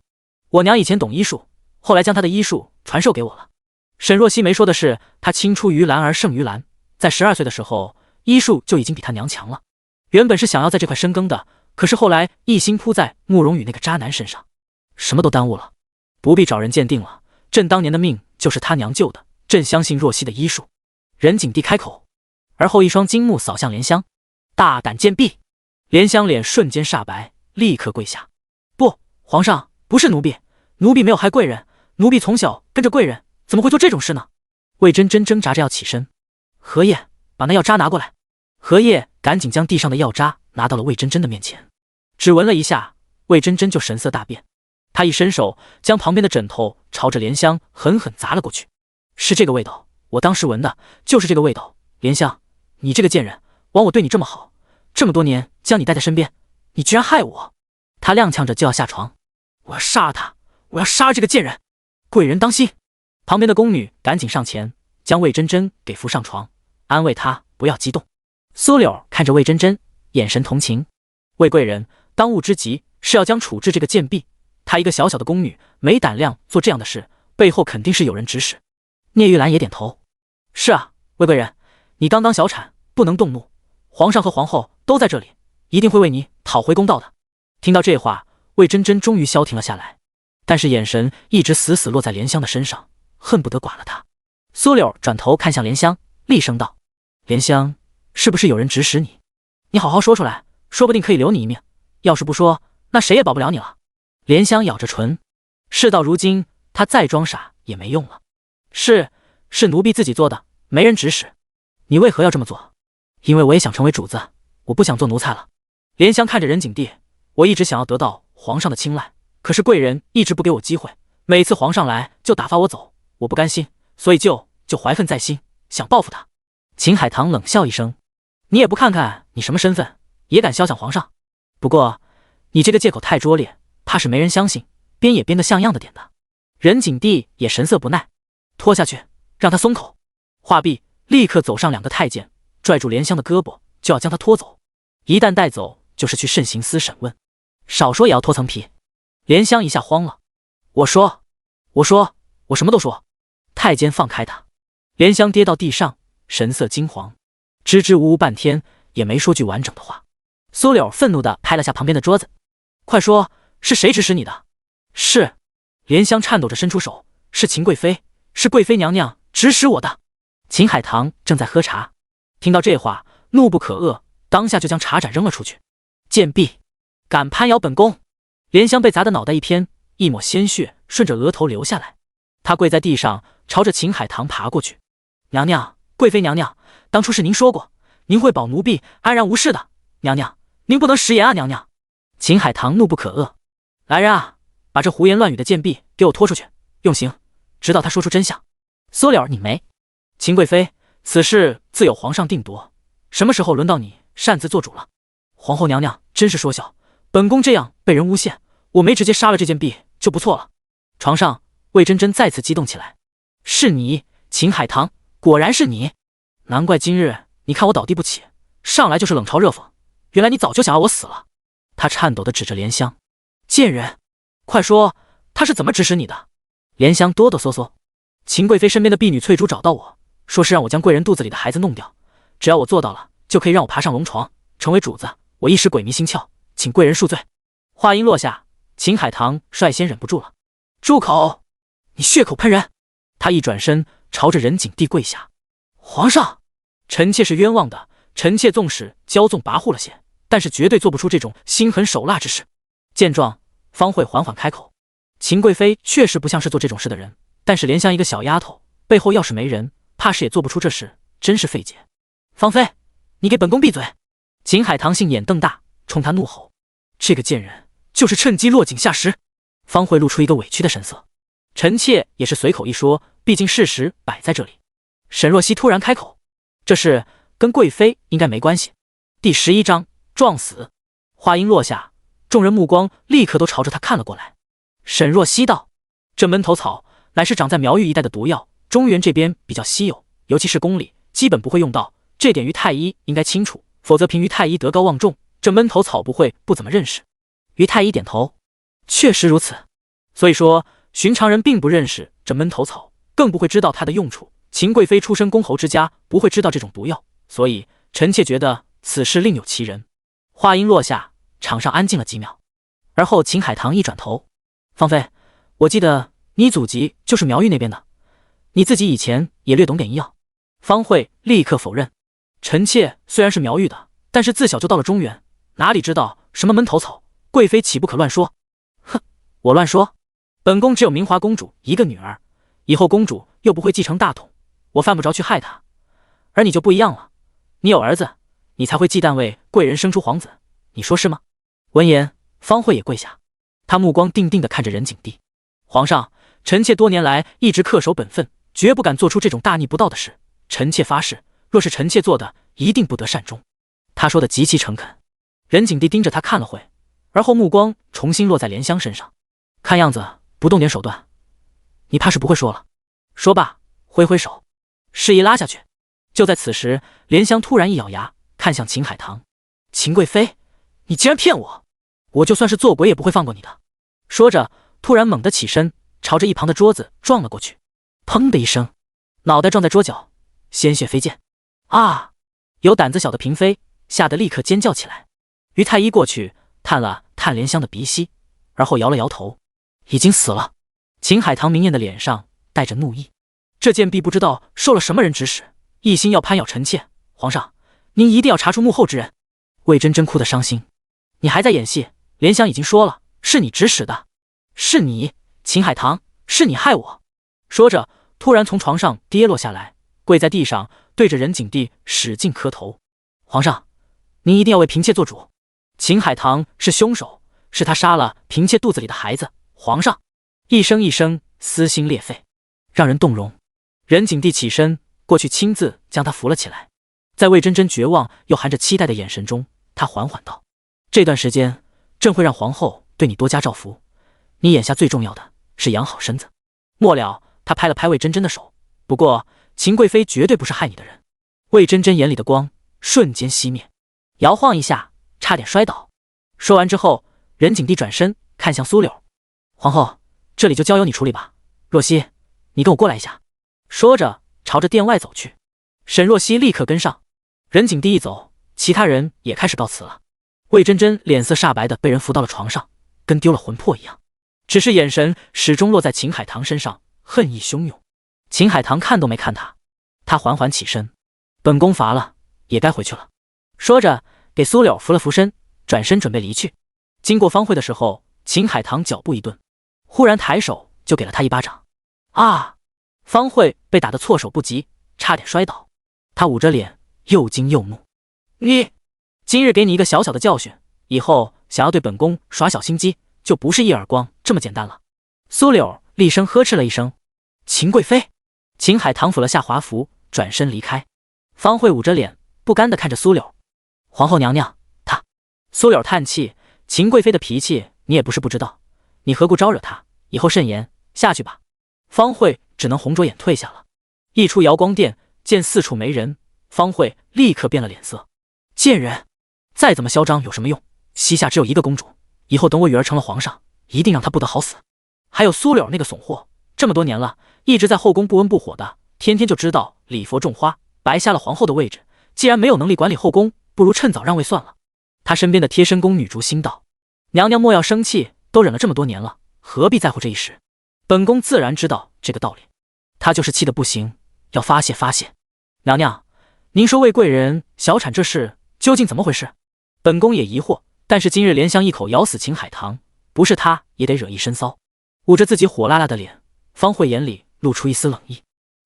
我娘以前懂医术，后来将她的医术传授给我了。”沈若曦没说的是，她青出于蓝而胜于蓝，在12岁的时候，医术就已经比她娘强了。原本是想要在这块深耕的，可是后来一心扑在慕容羽那个渣男身上，什么都耽误了。不必找人鉴定了，朕当年的命就是他娘救的，朕相信若曦的医术。任景帝开口，而后一双金目扫向莲香，大胆贱婢！莲香脸瞬间煞白，立刻跪下。不，皇上，不是奴婢，奴婢没有害贵人，奴婢从小跟着贵人，怎么会做这种事呢？魏真真挣扎着要起身，荷叶，把那药渣拿过来。荷叶赶紧将地上的药渣拿到了魏真真的面前，只闻了一下，魏真真就神色大变。她一伸手，将旁边的枕头朝着莲香狠狠砸了过去。是这个味道，我当时闻的就是这个味道。莲香，你这个贱人，枉我对你这么好，这么多年将你带在身边，你居然害我！她踉跄着就要下床，我要杀了他，我要杀了这个贱人！贵人当心！旁边的宫女赶紧上前，将魏真真给扶上床，安慰她不要激动。苏柳看着魏真真，眼神同情。魏贵人，当务之急是要将处置这个贱婢。她一个小小的宫女，没胆量做这样的事，背后肯定是有人指使。聂玉兰也点头，是啊，魏贵人，你刚当小产，不能动怒，皇上和皇后都在这里，一定会为你讨回公道的。听到这话，魏真真终于消停了下来，但是眼神一直死死落在莲香的身上，恨不得剐了她。苏柳转头看向莲香，厉声道：莲香，是不是有人指使你？你好好说出来，说不定可以留你一命，要是不说，那谁也保不了你了。莲香咬着唇，事到如今，她再装傻也没用了。是奴婢自己做的，没人指使。你为何要这么做？因为我也想成为主子，我不想做奴才了。莲香看着任景帝，我一直想要得到皇上的青睐，可是贵人一直不给我机会，每次皇上来就打发我走，我不甘心，所以就怀愤在心，想报复他。秦海棠冷笑一声，你也不看看你什么身份，也敢肖想皇上？不过你这个借口太拙劣，怕是没人相信，编也编得像样的点的。任景帝也神色不耐，拖下去，让他松口。话毕，立刻走上两个太监，拽住莲香的胳膊，就要将她拖走。一旦带走，就是去慎刑司审问，少说也要脱层皮。莲香一下慌了，我说，我什么都说。太监放开他。莲香跌到地上，神色惊惶，支支吾吾半天也没说句完整的话。苏柳愤怒地拍了下旁边的桌子，快说，是谁指使你的？是。莲香颤抖着伸出手，是秦贵妃，是贵妃娘娘指使我的。秦海棠正在喝茶，听到这话，怒不可遏，当下就将茶盏扔了出去。贱婢，敢攀咬本宫！莲香被砸得脑袋一偏，一抹鲜血顺着额头流下来，她跪在地上，朝着秦海棠爬过去。娘娘，贵妃娘娘，当初是您说过，您会保奴婢安然无事的。娘娘，您不能食言啊！娘娘！秦海棠怒不可遏，来人啊，把这胡言乱语的贱婢给我拖出去，用刑，直到她说出真相。苏柳，你没。秦贵妃，此事自有皇上定夺，什么时候轮到你擅自做主了？皇后娘娘真是说笑，本宫这样被人诬陷，我没直接杀了这贱婢就不错了。床上，魏真真再次激动起来，是你，秦海棠，果然是你，难怪今日你看我倒地不起，上来就是冷嘲热讽，原来你早就想要我死了。她颤抖地指着莲香，贱人，快说他是怎么指使你的？莲香哆哆嗦嗦，秦贵妃身边的婢女翠竹找到我，说是让我将贵人肚子里的孩子弄掉，只要我做到了，就可以让我爬上龙床，成为主子。我一时鬼迷心窍，请贵人恕罪。话音落下，秦海棠率先忍不住了，住口！你血口喷人！他一转身，朝着任景帝跪下。皇上，臣妾是冤枉的，臣妾纵使骄纵跋扈了些，但是绝对做不出这种心狠手辣之事。见状，方慧缓缓开口，秦贵妃确实不像是做这种事的人，但是莲香一个小丫头，背后要是没人，怕是也做不出这事，真是费解。芳妃，你给本宫闭嘴！秦海棠杏眼瞪大，冲他怒吼，这个贱人就是趁机落井下石。方慧露出一个委屈的神色，臣妾也是随口一说，毕竟事实摆在这里。沈若曦突然开口，这事跟贵妃应该没关系。第11章撞死。话音落下，众人目光立刻都朝着他看了过来。沈若曦道，这闷头草乃是长在苗域一带的毒药，中原这边比较稀有，尤其是宫里基本不会用到，这点于太医应该清楚，否则凭于太医德高望重，这闷头草不会不怎么认识。于太医点头，确实如此。所以说寻常人并不认识这闷头草，更不会知道它的用处。秦贵妃出身公侯之家，不会知道这种毒药，所以臣妾觉得此事另有其人，话音落下，场上安静了几秒，而后秦海棠一转头：“芳菲，我记得你祖籍就是苗玉那边的，你自己以前也略懂点医药。”方慧立刻否认：“臣妾虽然是苗玉的，但是自小就到了中原，哪里知道什么闷头草？贵妃岂不可乱说？”“哼，我乱说？本宫只有明华公主一个女儿，以后公主又不会继承大统，我犯不着去害她。而你就不一样了，你有儿子，你才会忌惮为贵人生出皇子，你说是吗？”闻言，方慧也跪下，她目光定定地看着任景帝：“皇上，臣妾多年来一直恪守本分，绝不敢做出这种大逆不道的事。臣妾发誓，若是臣妾做的，一定不得善终。”他说的极其诚恳。任景帝盯着他看了会，而后目光重新落在莲香身上，看样子不动点手段，你怕是不会说了。说罢，挥挥手，示意拉下去。就在此时，莲香突然一咬牙，看向秦海棠：“秦贵妃，你竟然骗我！我就算是做鬼也不会放过你的。”说着，突然猛地起身，朝着一旁的桌子撞了过去。砰的一声，脑袋撞在桌角，鲜血飞溅。啊！有胆子小的嫔妃吓得立刻尖叫起来。于太医过去探了探莲香的鼻息，而后摇了摇头：“已经死了。”秦海棠明艳的脸上带着怒意，这贱婢不知道受了什么人指使，一心要攀咬臣妾。皇上，您一定要查出幕后之人。魏真真哭得伤心：“你还在演戏？莲香已经说了，是你指使的，是你，秦海棠，是你害我。”说着，突然从床上跌落下来，跪在地上，对着任景帝使劲磕头：“皇上，您一定要为嫔妾做主。秦海棠是凶手，是他杀了嫔妾肚子里的孩子。皇上！”一声一声撕心裂肺，让人动容。任景帝起身过去，亲自将他扶了起来。在魏真真绝望又含着期待的眼神中，他缓缓道：“这段时间朕会让皇后对你多加照拂，你眼下最重要的是养好身子。”末了，他拍了拍魏真真的手：“不过秦贵妃绝对不是害你的人。”魏真真眼里的光瞬间熄灭，摇晃一下，差点摔倒。说完之后，任景帝转身看向苏柳：“皇后，这里就交由你处理吧。若曦，你跟我过来一下。”说着朝着殿外走去。沈若曦立刻跟上。任景帝一走，其他人也开始告辞了。魏真真脸色煞白的被人扶到了床上，跟丢了魂魄一样，只是眼神始终落在秦海棠身上，恨意汹涌。秦海棠看都没看他，他缓缓起身：“本宫乏了，也该回去了。”说着给苏柳扶了扶身，转身准备离去。经过方慧的时候，秦海棠脚步一顿，忽然抬手就给了他一巴掌。啊！方慧被打得措手不及，差点摔倒。他捂着脸，又惊又怒：“你，今日给你一个小小的教训，以后想要对本宫耍小心机，就不是一耳光这么简单了。”苏柳厉声呵斥了一声：“秦贵妃！”秦海棠抚了下华服，转身离开。方慧捂着脸，不甘地看着苏柳：“皇后娘娘，她……”苏柳叹气：“秦贵妃的脾气你也不是不知道，你何故招惹她？以后慎言，下去吧。”方慧只能红着眼退下了。一出瑶光殿，见四处没人，方慧立刻变了脸色：“贱人，再怎么嚣张有什么用？膝下只有一个公主，以后等我女儿成了皇上，一定让她不得好死。还有苏柳那个怂货，这么多年了，一直在后宫不温不火的，天天就知道礼佛种花，白瞎了皇后的位置。既然没有能力管理后宫，不如趁早让位算了。”他身边的贴身宫女竹心道：“娘娘莫要生气，都忍了这么多年了，何必在乎这一时？本宫自然知道这个道理。他就是气得不行，要发泄发泄。娘娘，您说魏贵人小产这事究竟怎么回事？本宫也疑惑，但是今日莲香一口咬死秦海棠，不是他也得惹一身骚。”捂着自己火辣辣的脸，方慧眼里露出一丝冷意。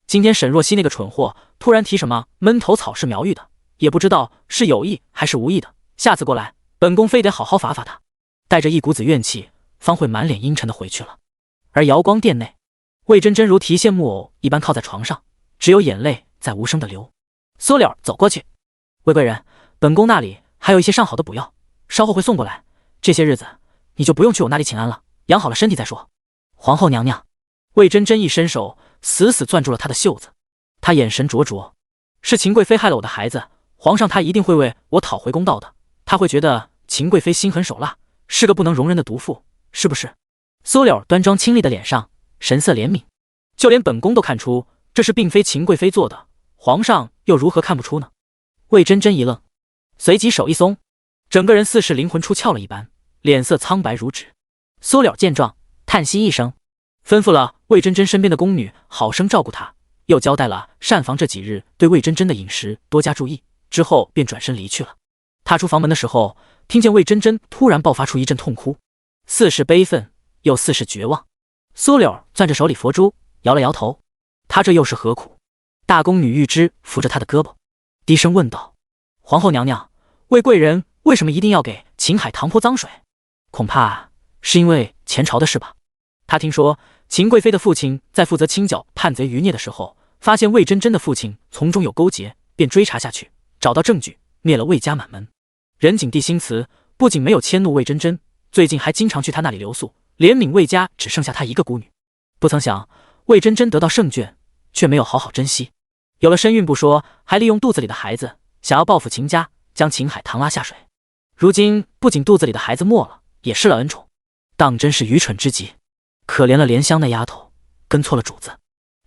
今天沈若曦那个蠢货突然提什么闷头草是苗玉的，也不知道是有意还是无意的，下次过来本宫非得好好罚罚他。带着一股子怨气，方慧满脸阴沉的回去了。而瑶光殿内，魏真真如提线木偶一般靠在床上，只有眼泪在无声的流。苏柳走过去：“魏贵人，本宫那里还有一些上好的补药，稍后会送过来。这些日子你就不用去我那里请安了，养好了身体再说。”皇后娘娘。魏真真一伸手，死死攥住了她的袖子。她眼神灼灼：“是秦贵妃害了我的孩子，皇上他一定会为我讨回公道的。他会觉得秦贵妃心狠手辣，是个不能容忍的毒妇，是不是？”苏柳端庄清丽的脸上神色怜悯：“就连本宫都看出这事并非秦贵妃做的，皇上又如何看不出呢？”魏真真一愣，随即手一松，整个人似是灵魂出窍了一般，脸色苍白如纸。苏柳见状，叹息一声，吩咐了魏真真身边的宫女好生照顾她，又交代了膳房这几日对魏真真的饮食多加注意，之后便转身离去了。踏出房门的时候，听见魏真真突然爆发出一阵痛哭，似是悲愤，又似是绝望。苏柳攥着手里佛珠，摇了摇头，她这又是何苦？大宫女玉芝扶着她的胳膊，低声问道：“皇后娘娘，魏贵人为什么一定要给秦海棠泼脏水？恐怕是因为前朝的事吧？”她听说秦贵妃的父亲在负责清剿叛贼余孽的时候，发现魏真真的父亲从中有勾结，便追查下去，找到证据，灭了魏家满门。任景帝心慈，不仅没有迁怒魏真真，最近还经常去他那里留宿，怜悯魏家只剩下她一个孤女。不曾想魏真真得到圣眷，却没有好好珍惜，有了身孕不说，还利用肚子里的孩子想要报复秦家，将秦海棠拉下水。如今不仅肚子里的孩子没了，也失了恩宠，当真是愚蠢之极。可怜了莲香那丫头，跟错了主子。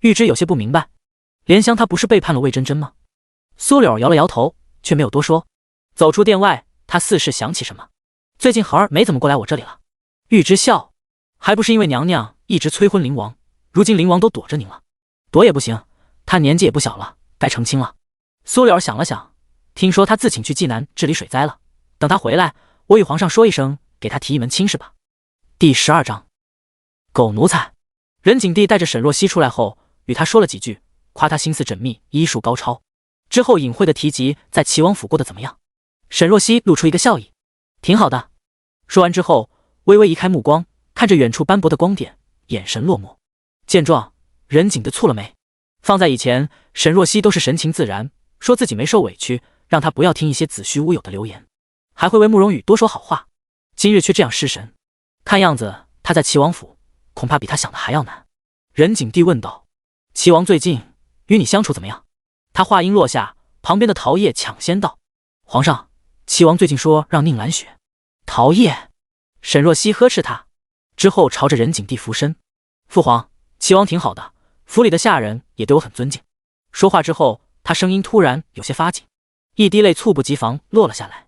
玉芝有些不明白，莲香她不是背叛了魏真真吗？苏柳摇了摇头，却没有多说。走出殿外，他似是想起什么，最近孩儿没怎么过来我这里了。玉芝笑，还不是因为娘娘一直催婚灵王，如今灵王都躲着您了，躲也不行，他年纪也不小了，该成亲了。苏柳想了想，听说他自请去济南治理水灾了，等他回来，我与皇上说一声，给他提一门亲事吧。第12章，狗奴才。任景帝带着沈若曦出来后，与他说了几句，夸他心思缜密，医术高超，之后隐晦的提及在齐王府过得怎么样。沈若曦露出一个笑意，挺好的。说完之后，微微移开目光，看着远处斑驳的光点，眼神落寞。见状，任景帝蹙了眉。放在以前，沈若曦都是神情自然，说自己没受委屈，让他不要听一些子虚乌有的流言，还会为慕容羽多说好话。今日却这样失神，看样子他在齐王府恐怕比他想的还要难。任景帝问道：“齐王最近与你相处怎么样？”他话音落下，旁边的陶叶抢先道：“皇上，齐王最近说让宁兰雪。”陶叶。沈若曦呵斥他，之后朝着任景帝俯身：“父皇，齐王挺好的，府里的下人也对我很尊敬。”说话之后，他声音突然有些发紧，一滴泪猝不及防落了下来。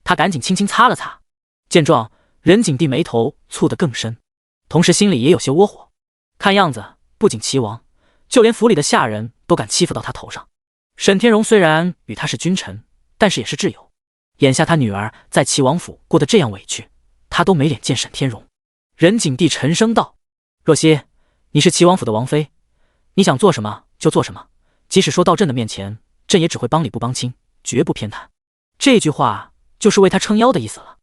他赶紧轻轻擦了擦。见状，任景帝眉头蹙得更深，同时心里也有些窝火。看样子不仅齐王，就连府里的下人都敢欺负到他头上。沈天荣虽然与他是君臣，但是也是挚友，眼下他女儿在齐王府过得这样委屈，他都没脸见沈天荣。任景帝沉声道：“若曦，你是齐王府的王妃，你想做什么就做什么，即使说到朕的面前，朕也只会帮理不帮亲，绝不偏袒。”这句话就是为他撑腰的意思了。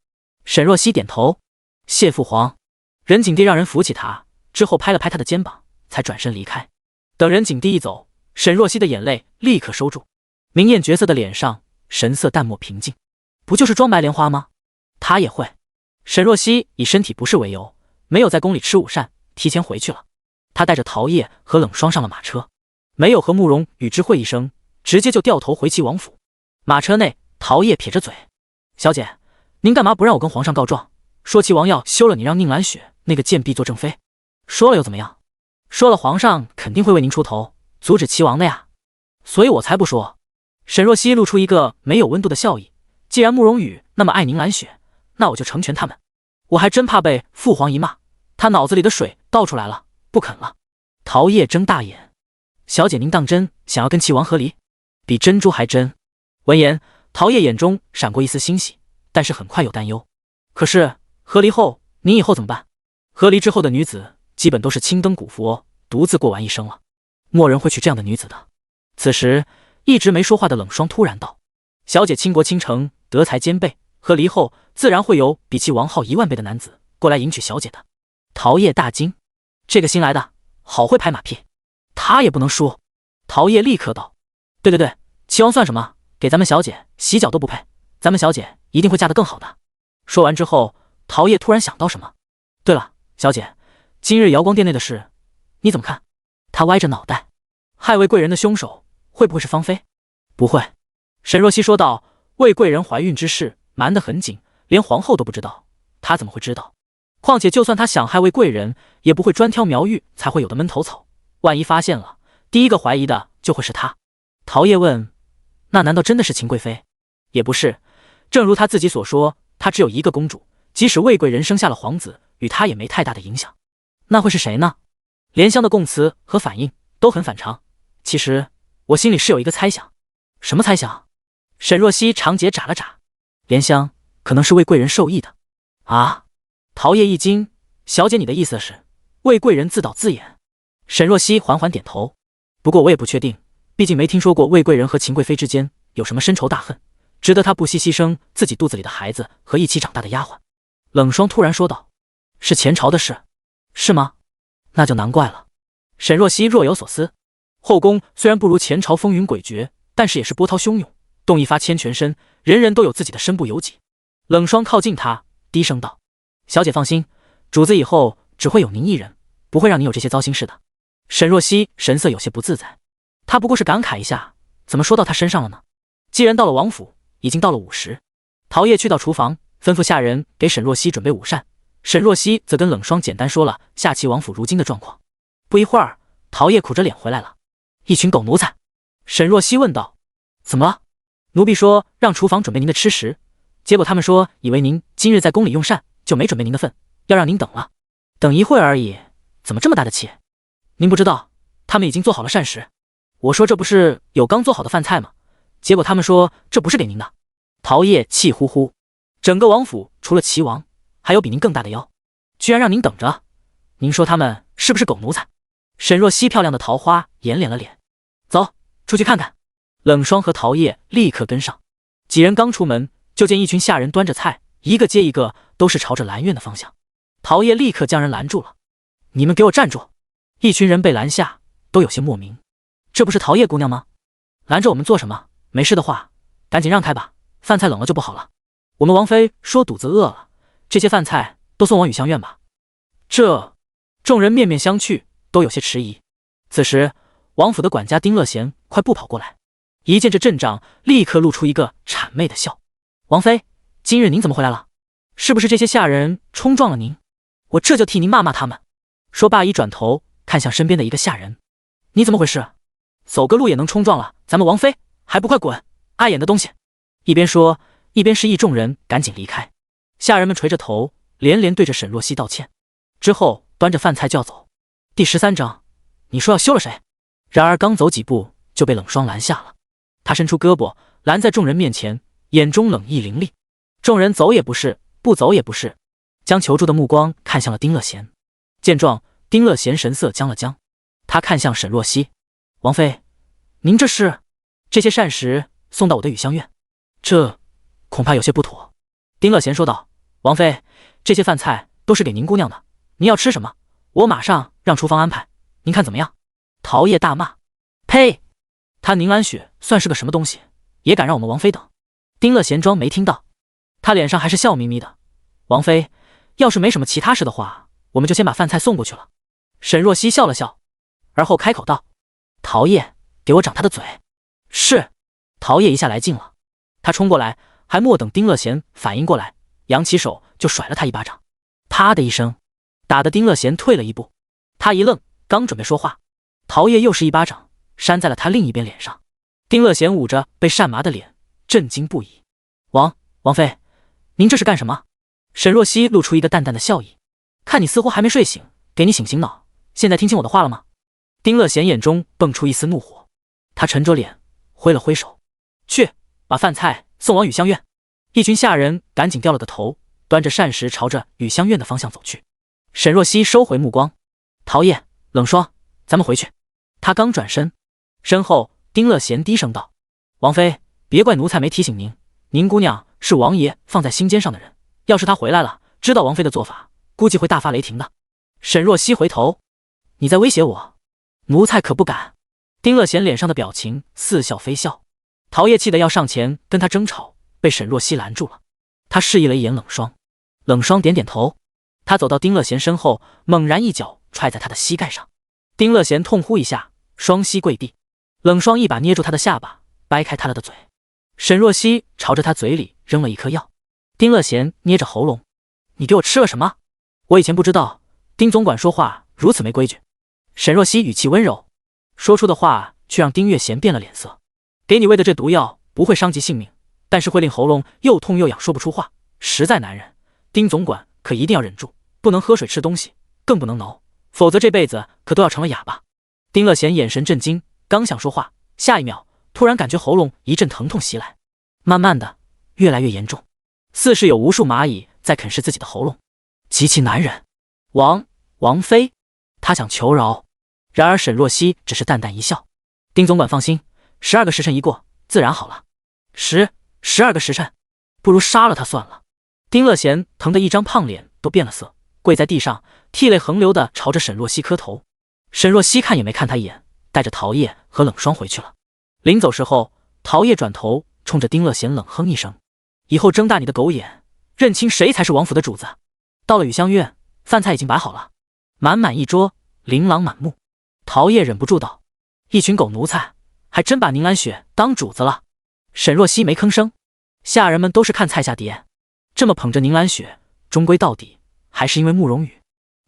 沈若曦点头：“谢父皇。”任景帝让人扶起他，之后拍了拍他的肩膀，才转身离开。等任景帝一走，沈若曦的眼泪立刻收住，明艳绝色的脸上神色淡漠平静。不就是装白莲花吗？他也会。沈若曦以身体不适为由，没有在宫里吃午膳，提前回去了。他带着陶叶和冷霜上了马车，没有和慕容羽知会一声，直接就掉头回齐王府。马车内，陶叶撇着嘴：“小姐，您干嘛不让我跟皇上告状，说齐王要休了你让宁兰雪那个贱婢做正妃？说了又怎么样？说了皇上肯定会为您出头，阻止齐王的呀。所以我才不说。”沈若曦露出一个没有温度的笑意：“既然慕容羽那么爱宁兰雪，那我就成全他们。我还真怕被父皇一骂，他脑子里的水倒出来了，不肯了。”陶叶睁大眼：“小姐您当真想要跟齐王和离？比珍珠还真。”闻言，陶叶眼中闪过一丝欣喜，但是很快有担忧。可是和离后，您以后怎么办？和离之后的女子基本都是青灯古佛哦，独自过完一生了，没人会娶这样的女子的。此时一直没说话的冷霜突然道：“小姐倾国倾城，德才兼备，和离后自然会有比其王浩10000倍的男子过来迎娶小姐的。”陶叶大惊，这个新来的好会拍马屁，他也不能输。陶叶立刻道：“对对对，齐王算什么？给咱们小姐洗脚都不配，咱们小姐一定会嫁得更好的。”说完之后，陶叶突然想到什么：“对了，小姐，今日瑶光殿内的事你怎么看？”他歪着脑袋：“害魏贵人的凶手会不会是芳妃？”“不会。”沈若曦说道，“魏贵人怀孕之事瞒得很紧，连皇后都不知道，她怎么会知道？况且就算她想害魏贵人，也不会专挑苗玉才会有的闷头草，万一发现了，第一个怀疑的就会是她。”陶叶问：“那难道真的是秦贵妃？”“也不是，正如他自己所说，他只有一个公主，即使魏贵人生下了皇子，与他也没太大的影响。那会是谁呢？莲香的供词和反应都很反常。其实我心里是有一个猜想。什么猜想？沈若曦长睫眨了眨。莲香可能是魏贵人授意的。啊！陶叶一惊，小姐你的意思是魏贵人自导自演？沈若曦缓缓点头。不过我也不确定，毕竟没听说过魏贵人和秦贵妃之间有什么深仇大恨，值得她不惜牺牲自己肚子里的孩子和一起长大的丫鬟。冷霜突然说道：是前朝的事，是吗？那就难怪了。沈若曦若有所思。后宫虽然不如前朝风云诡谲，但是也是波涛汹涌，动一发牵全身，人人都有自己的身不由己。冷霜靠近她，低声道：小姐放心，主子以后只会有您一人，不会让您有这些糟心事的。沈若曦神色有些不自在，她不过是感慨一下，怎么说到她身上了呢？既然到了王府，已经到了午时。陶叶去到厨房，吩咐下人给沈若曦准备午膳，沈若曦则跟冷霜简单说了下齐王府如今的状况。不一会儿，陶叶苦着脸回来了。一群狗奴才。沈若曦问道：怎么了？奴婢说让厨房准备您的吃食，结果他们说以为您今日在宫里用膳，就没准备您的份，要让您等了。等一会儿而已，怎么这么大的气？您不知道他们已经做好了膳食。我说这不是有刚做好的饭菜吗？结果他们说这不是给您的。陶叶气呼呼，整个王府除了齐王，还有比您更大的妖，居然让您等着。您说他们是不是狗奴才？沈若曦漂亮的桃花眼敛了脸。走，出去看看。冷霜和陶叶立刻跟上。几人刚出门，就见一群下人端着菜，一个接一个都是朝着兰院的方向。陶叶立刻将人拦住了：你们给我站住！一群人被拦下，都有些莫名。这不是陶叶姑娘吗？拦着我们做什么？没事的话赶紧让开吧，饭菜冷了就不好了。我们王妃说肚子饿了，这些饭菜都送往雨香院吧。众人面面相觑，都有些迟疑。此时王府的管家丁乐贤快步跑过来，一见这阵仗，立刻露出一个谄媚的笑：王妃，今日您怎么回来了？是不是这些下人冲撞了您？我这就替您骂骂他们。说罢一转头看向身边的一个下人：你怎么回事？走个路也能冲撞了咱们王妃，还不快滚，碍眼的东西！一边说一边示意众人赶紧离开。下人们垂着头连连对着沈若曦道歉，之后端着饭菜就要走。第13章，你说要休了谁？然而刚走几步就被冷霜拦下了。他伸出胳膊拦在众人面前，眼中冷意凌厉。众人走也不是，不走也不是，将求助的目光看向了丁乐贤。见状，丁乐贤神色僵了僵，他看向沈若曦：王妃，您这是？这些膳食送到我的雨香院，这恐怕有些不妥。丁乐贤说道：王妃，这些饭菜都是给您姑娘的，您要吃什么，我马上让厨房安排，您看怎么样？陶叶大骂：呸！他宁兰雪算是个什么东西，也敢让我们王妃等？丁乐贤装没听到，他脸上还是笑眯眯的：王妃，要是没什么其他事的话，我们就先把饭菜送过去了。沈若曦笑了笑，而后开口道：陶叶，给我掌他的嘴。是。陶叶一下来劲了，他冲过来，还莫等丁乐贤反应过来，扬起手就甩了他一巴掌。啪的一声，打得丁乐贤退了一步。他一愣，刚准备说话，陶叶又是一巴掌扇在了他另一边脸上。丁乐贤捂着被扇麻的脸，震惊不已。王妃，您这是干什么？沈若曦露出一个淡淡的笑意：看你似乎还没睡醒，给你醒醒脑，现在听清我的话了吗？丁乐贤眼中迸出一丝怒火，他沉着脸挥了挥手：去，把饭菜送往雨香院。一群下人赶紧掉了个头，端着膳食朝着雨香院的方向走去。沈若曦收回目光：陶叶、冷霜，咱们回去。他刚转身，身后丁乐贤低声道：王妃，别怪奴才没提醒您，您姑娘是王爷放在心尖上的人，要是他回来了，知道王妃的做法，估计会大发雷霆的。沈若曦回头：你在威胁我？奴才可不敢。丁乐贤脸上的表情似笑非笑。陶叶气得要上前跟他争吵，被沈若曦拦住了。他示意了一眼冷霜，冷霜点点头。他走到丁乐贤身后，猛然一脚踹在他的膝盖上。丁乐贤痛呼一下，双膝跪地。冷霜一把捏住他的下巴，掰开他了的嘴。沈若曦朝着他嘴里扔了一颗药。丁乐贤捏着喉咙：你给我吃了什么？我以前不知道丁总管说话如此没规矩。沈若曦语气温柔，说出的话却让丁月贤变了脸色：给你喂的这毒药不会伤及性命，但是会令喉咙又痛又痒，说不出话，实在难忍。丁总管可一定要忍住，不能喝水吃东西，更不能挠，否则这辈子可都要成了哑巴。丁乐贤眼神震惊，刚想说话，下一秒突然感觉喉咙一阵疼痛袭来，慢慢的越来越严重，似是有无数蚂蚁在啃噬自己的喉咙，极其难忍。王妃，他想求饶，然而沈若曦只是淡淡一笑：“丁总管放心，12个时辰一过，自然好了。12个时辰，不如杀了他算了。”丁乐贤疼得一张胖脸都变了色，跪在地上，涕泪横流的朝着沈若曦磕头。沈若曦看也没看他一眼，带着陶叶和冷霜回去了。临走时候，陶叶转头冲着丁乐贤冷哼一声：“以后睁大你的狗眼，认清谁才是王府的主子。”到了雨香院，饭菜已经摆好了，满满一桌，琳琅满目。陶叶忍不住道：“一群狗奴才，还真把宁兰雪当主子了。”沈若曦没吭声，下人们都是看菜下碟，这么捧着宁兰雪，终归到底还是因为慕容羽。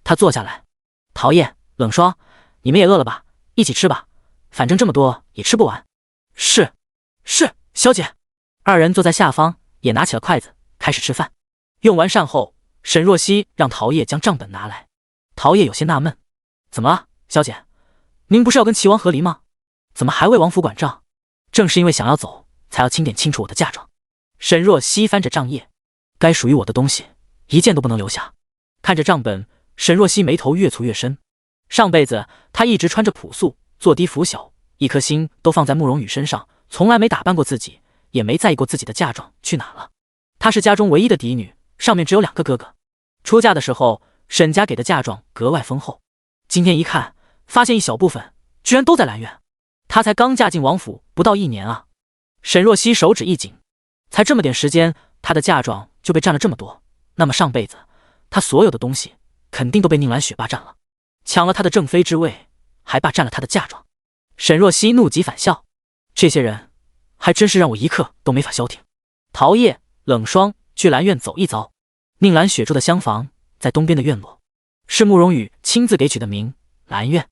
他坐下来：“陶叶、冷霜，你们也饿了吧？一起吃吧，反正这么多也吃不完。”“是，小姐。”二人坐在下方，也拿起了筷子，开始吃饭。用完膳后，沈若曦让陶叶将账本拿来。陶叶有些纳闷：“怎么了，小姐？您不是要跟齐王和离吗？怎么还为王府管账？”“正是因为想要走，才要清点清楚我的嫁妆。”沈若曦翻着账页：“该属于我的东西，一件都不能留下。”看着账本，沈若曦眉头越蹙越深。上辈子她一直穿着朴素，做低服小，一颗心都放在慕容羽身上，从来没打扮过自己，也没在意过自己的嫁妆去哪了。她是家中唯一的嫡女，上面只有2个哥哥。出嫁的时候，沈家给的嫁妆格外丰厚。今天一看，发现一小部分居然都在兰苑。她才刚嫁进王府不到1年啊！沈若曦手指一紧，才这么点时间，她的嫁妆就被占了这么多，那么上辈子她所有的东西肯定都被宁兰雪霸占了，抢了她的正妃之位，还霸占了她的嫁妆。沈若曦怒极反笑，这些人还真是让我一刻都没法消停。陶叶、冷霜去兰苑走一遭。宁兰雪住的厢房在东边的院落，是慕容羽亲自给取的名兰苑。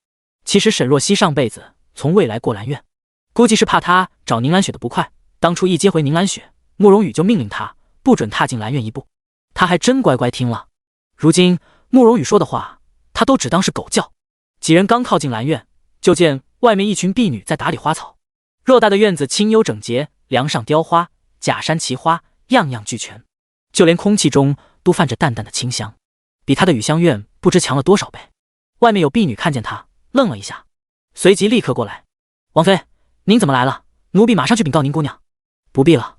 其实沈若曦上辈子从未来过兰苑，估计是怕她找宁兰雪的不快，当初一接回宁兰雪，慕容羽就命令她不准踏进兰苑一步，她还真乖乖听了。如今慕容羽说的话，她都只当是狗叫。几人刚靠近兰苑，就见外面一群婢女在打理花草。偌大的院子清幽整洁，梁上雕花，假山奇花，样样俱全，就连空气中都泛着淡淡的清香，比他的雨香院不知强了多少倍。外面有婢女看见他，愣了一下，随即立刻过来：“王妃，您怎么来了？奴婢马上去禀告宁姑娘。”“不必了。”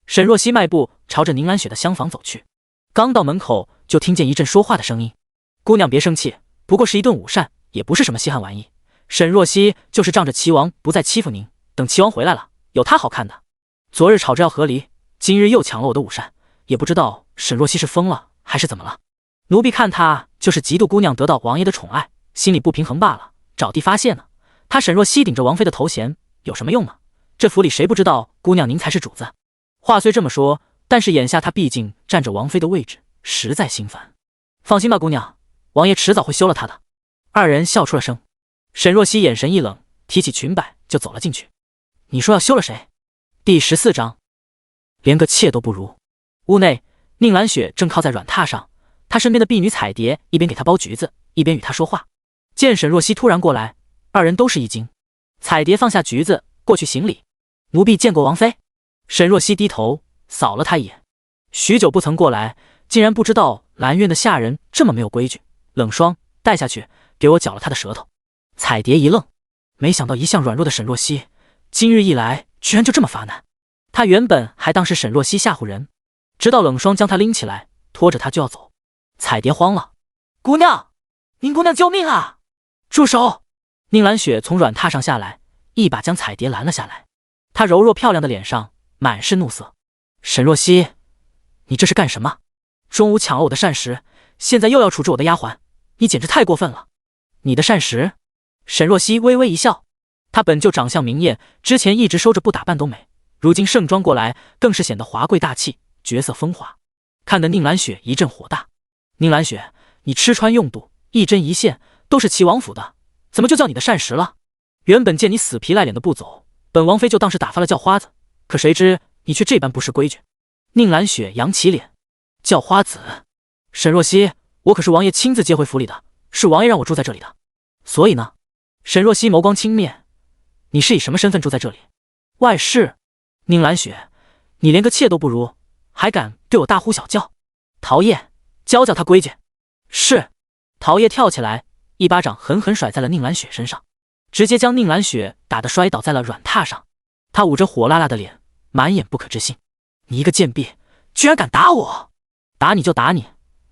沈若曦迈步朝着宁兰雪的厢房走去，刚到门口就听见一阵说话的声音：“姑娘别生气，不过是一顿午膳，也不是什么稀罕玩意。沈若曦就是仗着齐王不再欺负您，等齐王回来了，有他好看的。昨日吵着要和离，今日又抢了我的午膳，也不知道沈若曦是疯了还是怎么了。奴婢看她就是嫉妒姑娘得到王爷的宠爱，心里不平衡罢了，找地发泄呢。她沈若曦顶着王妃的头衔有什么用呢？这府里谁不知道姑娘您才是主子？”话虽这么说，但是眼下她毕竟占着王妃的位置，实在心烦。“放心吧，姑娘，王爷迟早会休了她的。”二人笑出了声。沈若曦眼神一冷，提起裙摆就走了进去。“你说要休了谁？”第14章，连个妾都不如。屋内，宁兰雪正靠在软榻上，她身边的婢女彩蝶一边给她剥橘子，一边与她说话。见沈若曦突然过来，二人都是一惊。彩蝶放下橘子，过去行礼：“奴婢见过王妃。”沈若曦低头扫了他一眼，许久不曾过来，竟然不知道兰苑的下人这么没有规矩。冷霜，带下去，给我绞了他的舌头。彩蝶一愣，没想到一向软弱的沈若曦，今日一来居然就这么发难。他原本还当是沈若曦吓唬人，直到冷霜将他拎起来，拖着他就要走。彩蝶慌了：“姑娘，宁姑娘救命啊！住手！”宁兰雪从软榻上下来，一把将彩蝶拦了下来。她柔弱漂亮的脸上满是怒色：“沈若曦，你这是干什么？中午抢了我的膳食，现在又要处置我的丫鬟，你简直太过分了！”“你的膳食？”沈若曦微微一笑，她本就长相明艳，之前一直收着不打扮都美，如今盛装过来，更是显得华贵大气，绝色风华，看得宁兰雪一阵火大。“宁兰雪，你吃穿用度一针一线都是齐王府的，怎么就叫你的膳食了？原本见你死皮赖脸的不走，本王妃就当是打发了叫花子，可谁知你却这般不识规矩。宁兰雪扬起脸，叫花子。沈若曦，我可是王爷亲自接回府里的，是王爷让我住在这里的。所以呢？沈若曦眸光轻蔑，你是以什么身份住在这里？外室。宁兰雪，你连个妾都不如，还敢对我大呼小叫？陶叶，教教他规矩。是。陶叶跳起来，一巴掌狠狠甩在了宁兰雪身上，直接将宁兰雪打得摔倒在了软榻上。他捂着火辣辣的脸，满眼不可置信：你一个贱婢，居然敢打我！打你就打你，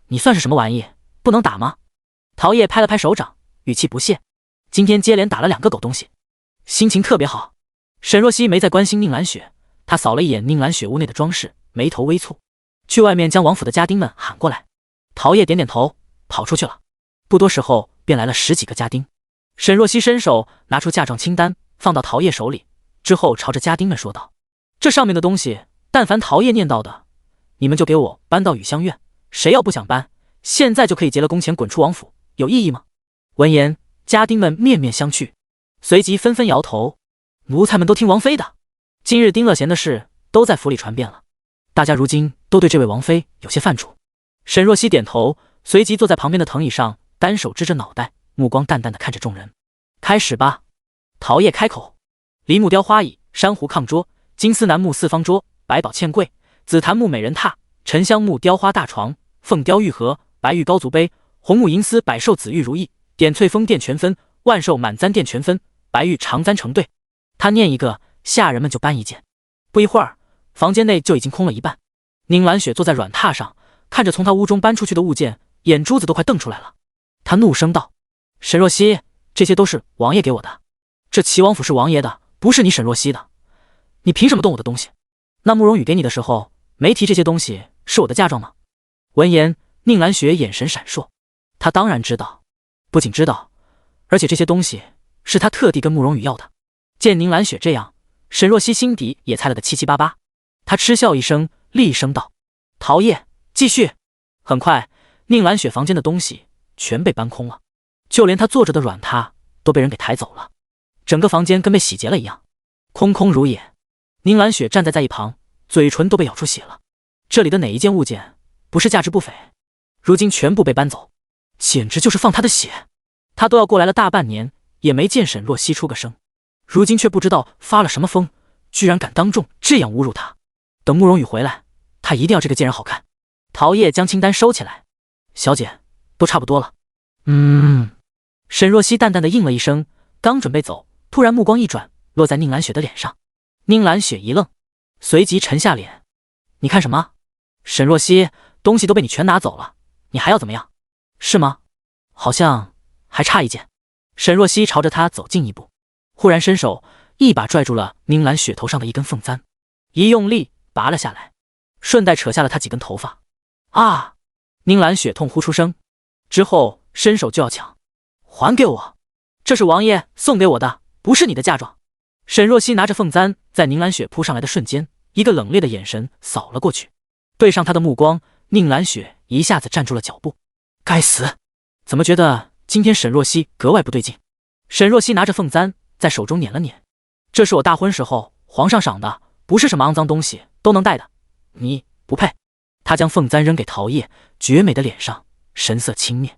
你算是什么玩意？不能打吗？陶叶拍了拍手掌，语气不屑：今天接连打了2个狗东西，心情特别好。沈若曦没再关心宁兰雪，她扫了一眼宁兰雪屋内的装饰，眉头微蹙，去外面将王府的家丁们喊过来。陶叶点点头，跑出去了。不多时候，便来了10几个家丁。沈若曦伸手拿出嫁妆清单，放到陶叶手里，之后朝着家丁们说道：这上面的东西，但凡陶叶念到的，你们就给我搬到雨香院，谁要不想搬，现在就可以结了工钱滚出王府，有异议吗？闻言，家丁们面面相觑，随即纷纷摇头。奴才们都听王妃的，今日丁乐贤的事都在府里传遍了，大家如今都对这位王妃有些犯怵。沈若曦点头，随即坐在旁边的藤椅上，单手支着脑袋，目光淡淡的看着众人。开始吧。陶叶开口。梨木雕花椅，珊瑚炕桌，金丝楠木四方桌，百宝嵌柜，紫檀木美人榻，沉香木雕花大床，凤雕玉盒，白玉高足杯，红木银丝百寿紫玉如意，点翠峰殿全分，万寿满簪殿全分，白玉长簪成对。他念一个，下人们就搬一件。不一会儿，房间内就已经空了一半。宁兰雪坐在软榻上，看着从他屋中搬出去的物件，眼珠子都快瞪出来了。他怒声道：沈若曦，这些都是王爷给我的，这齐王府是王爷的，不是你沈若曦的，你凭什么动我的东西？那慕容羽给你的时候，没提这些东西是我的嫁妆吗？闻言，宁兰雪眼神闪烁，她当然知道，不仅知道，而且这些东西是她特地跟慕容羽要的。见宁兰雪这样，沈若曦心底也猜了个七七八八。她嗤笑一声，厉声道：陶叶，继续。很快，宁兰雪房间的东西全被搬空了，就连她坐着的软榻都被人给抬走了，整个房间跟被洗劫了一样，空空如也。宁兰雪站在一旁，嘴唇都被咬出血了。这里的哪一件物件不是价值不菲？如今全部被搬走，简直就是放她的血。她都要过来了大半年，也没见沈若曦出个声，如今却不知道发了什么疯，居然敢当众这样侮辱她。等慕容羽回来，她一定要这个贱人好看。陶叶将清单收起来，小姐，都差不多了。沈若曦淡淡的应了一声，刚准备走，突然目光一转，落在宁兰雪的脸上。宁兰雪一愣，随即沉下脸。你看什么？沈若曦，东西都被你全拿走了，你还要怎么样？是吗？好像还差一件。沈若曦朝着他走近一步，忽然伸手一把拽住了宁兰雪头上的一根凤簪，一用力拔了下来，顺带扯下了她几根头发。啊！宁兰雪痛呼出声，之后伸手就要抢。还给我！这是王爷送给我的，不是你的嫁妆。沈若曦拿着凤簪，在宁兰雪扑上来的瞬间，一个冷冽的眼神扫了过去，对上他的目光，宁兰雪一下子站住了脚步。该死！怎么觉得今天沈若曦格外不对劲？沈若曦拿着凤簪在手中捻了捻，这是我大婚时候皇上赏的，不是什么肮脏东西都能戴的，你不配。他将凤簪扔给陶叶，绝美的脸上神色轻蔑。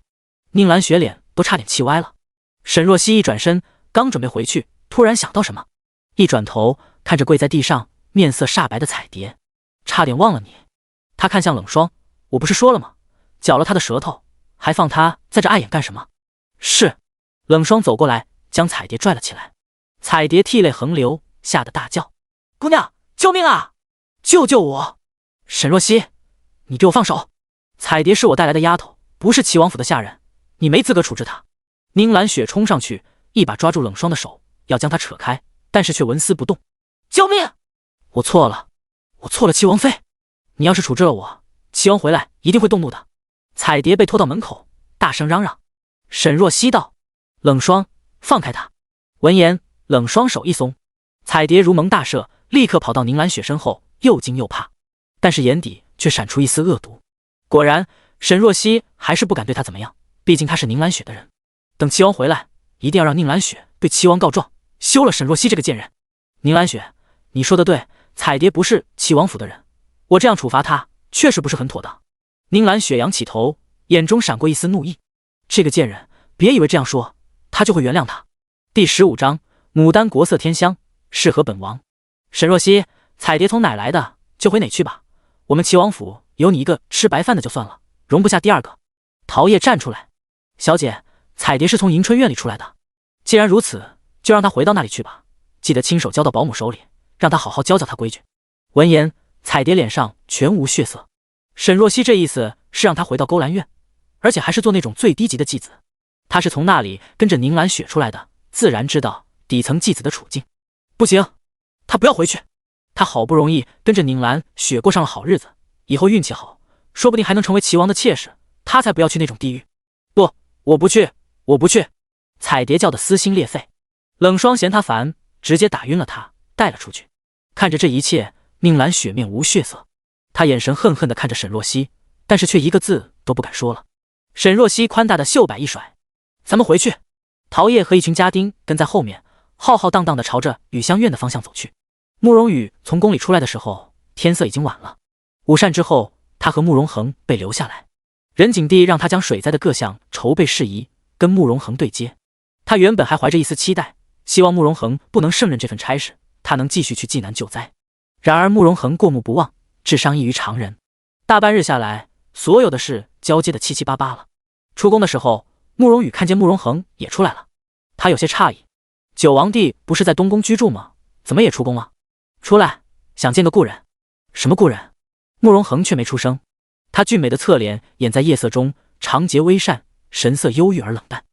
宁兰雪脸都差点气歪了。沈若曦一转身，刚准备回去，突然想到什么，一转头看着跪在地上面色煞白的彩蝶，差点忘了你。他看向冷霜，我不是说了吗？绞了他的舌头，还放他在这碍眼干什么？是。冷霜走过来，将彩蝶拽了起来。彩蝶涕泪横流，吓得大叫：姑娘，救命啊！救救我！沈若曦，你给我放手！彩蝶是我带来的丫头，不是齐王府的下人，你没资格处置她。宁兰雪冲上去，一把抓住冷霜的手，要将她扯开，但是却纹丝不动。救命！我错了，我错了，齐王妃，你要是处置了我，齐王回来一定会动怒的。彩蝶被拖到门口，大声嚷嚷。沈若曦道：冷霜，放开他。闻言，冷霜手一松，彩蝶如蒙大赦，立刻跑到宁兰雪身后，又惊又怕，但是眼底却闪出一丝恶毒。果然，沈若曦还是不敢对他怎么样，毕竟他是宁兰雪的人。等齐王回来，一定要让宁兰雪对齐王告状，休了沈若曦这个贱人。宁兰雪，你说的对，彩蝶不是齐王府的人，我这样处罚她确实不是很妥当。宁兰雪扬起头，眼中闪过一丝怒意。这个贱人，别以为这样说他就会原谅他。第15章，牡丹国色天香，适合本王。沈若曦，彩蝶从哪来的就回哪去吧，我们齐王府有你一个吃白饭的就算了，容不下第二个。陶叶站出来，小姐，彩蝶是从迎春院里出来的，既然如此，就让她回到那里去吧，记得亲手交到保姆手里，让她好好教教她规矩。闻言，彩蝶脸上全无血色。沈若曦这意思是让她回到勾栏院，而且还是做那种最低级的继子。她是从那里跟着宁兰雪出来的，自然知道底层继子的处境。不行，她不要回去。她好不容易跟着宁兰雪过上了好日子，以后运气好，说不定还能成为齐王的妾室，她才不要去那种地狱。不，我不去，我不去！彩蝶叫得撕心裂肺。冷霜嫌她烦，直接打晕了她，带了出去。看着这一切，宁兰雪面无血色，她眼神恨恨地看着沈若曦，但是却一个字都不敢说了。沈若曦宽大的袖摆一甩，咱们回去。陶叶和一群家丁跟在后面，浩浩荡荡地朝着雨香院的方向走去。慕容羽从宫里出来的时候，天色已经晚了。午膳之后，他和慕容恒被留下来。任景帝让他将水灾的各项筹备事宜跟慕容恒对接。他原本还怀着一丝期待，希望慕容恒不能胜任这份差事，他能继续去济南救灾。然而慕容恒过目不忘，智商异于常人。大半日下来，所有的事交接的七七八八了。出宫的时候，慕容羽看见慕容恒也出来了，他有些诧异。九王帝不是在东宫居住吗？怎么也出宫了？出来，想见个故人。什么故人？慕容恒却没出声。他俊美的侧脸掩在夜色中，长睫微扇，神色忧郁而冷淡。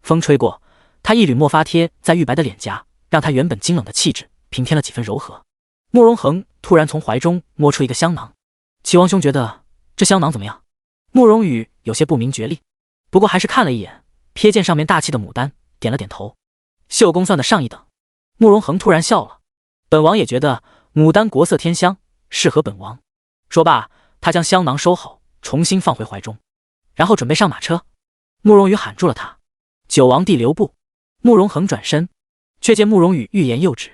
风吹过，他一缕墨发贴在玉白的脸颊，让他原本精冷的气质平添了几分柔和。慕容恒突然从怀中摸出一个香囊。齐王兄觉得这香囊怎么样？慕容羽有些不明觉厉，不过还是看了一眼，瞥见上面大气的牡丹，点了点头。绣工算得上一等。慕容恒突然笑了，本王也觉得牡丹国色天香，适合本王。说罢，他将香囊收好，重新放回怀中，然后准备上马车。慕容羽喊住了他。九王帝留步。慕容恒转身，却见慕容羽欲言又止。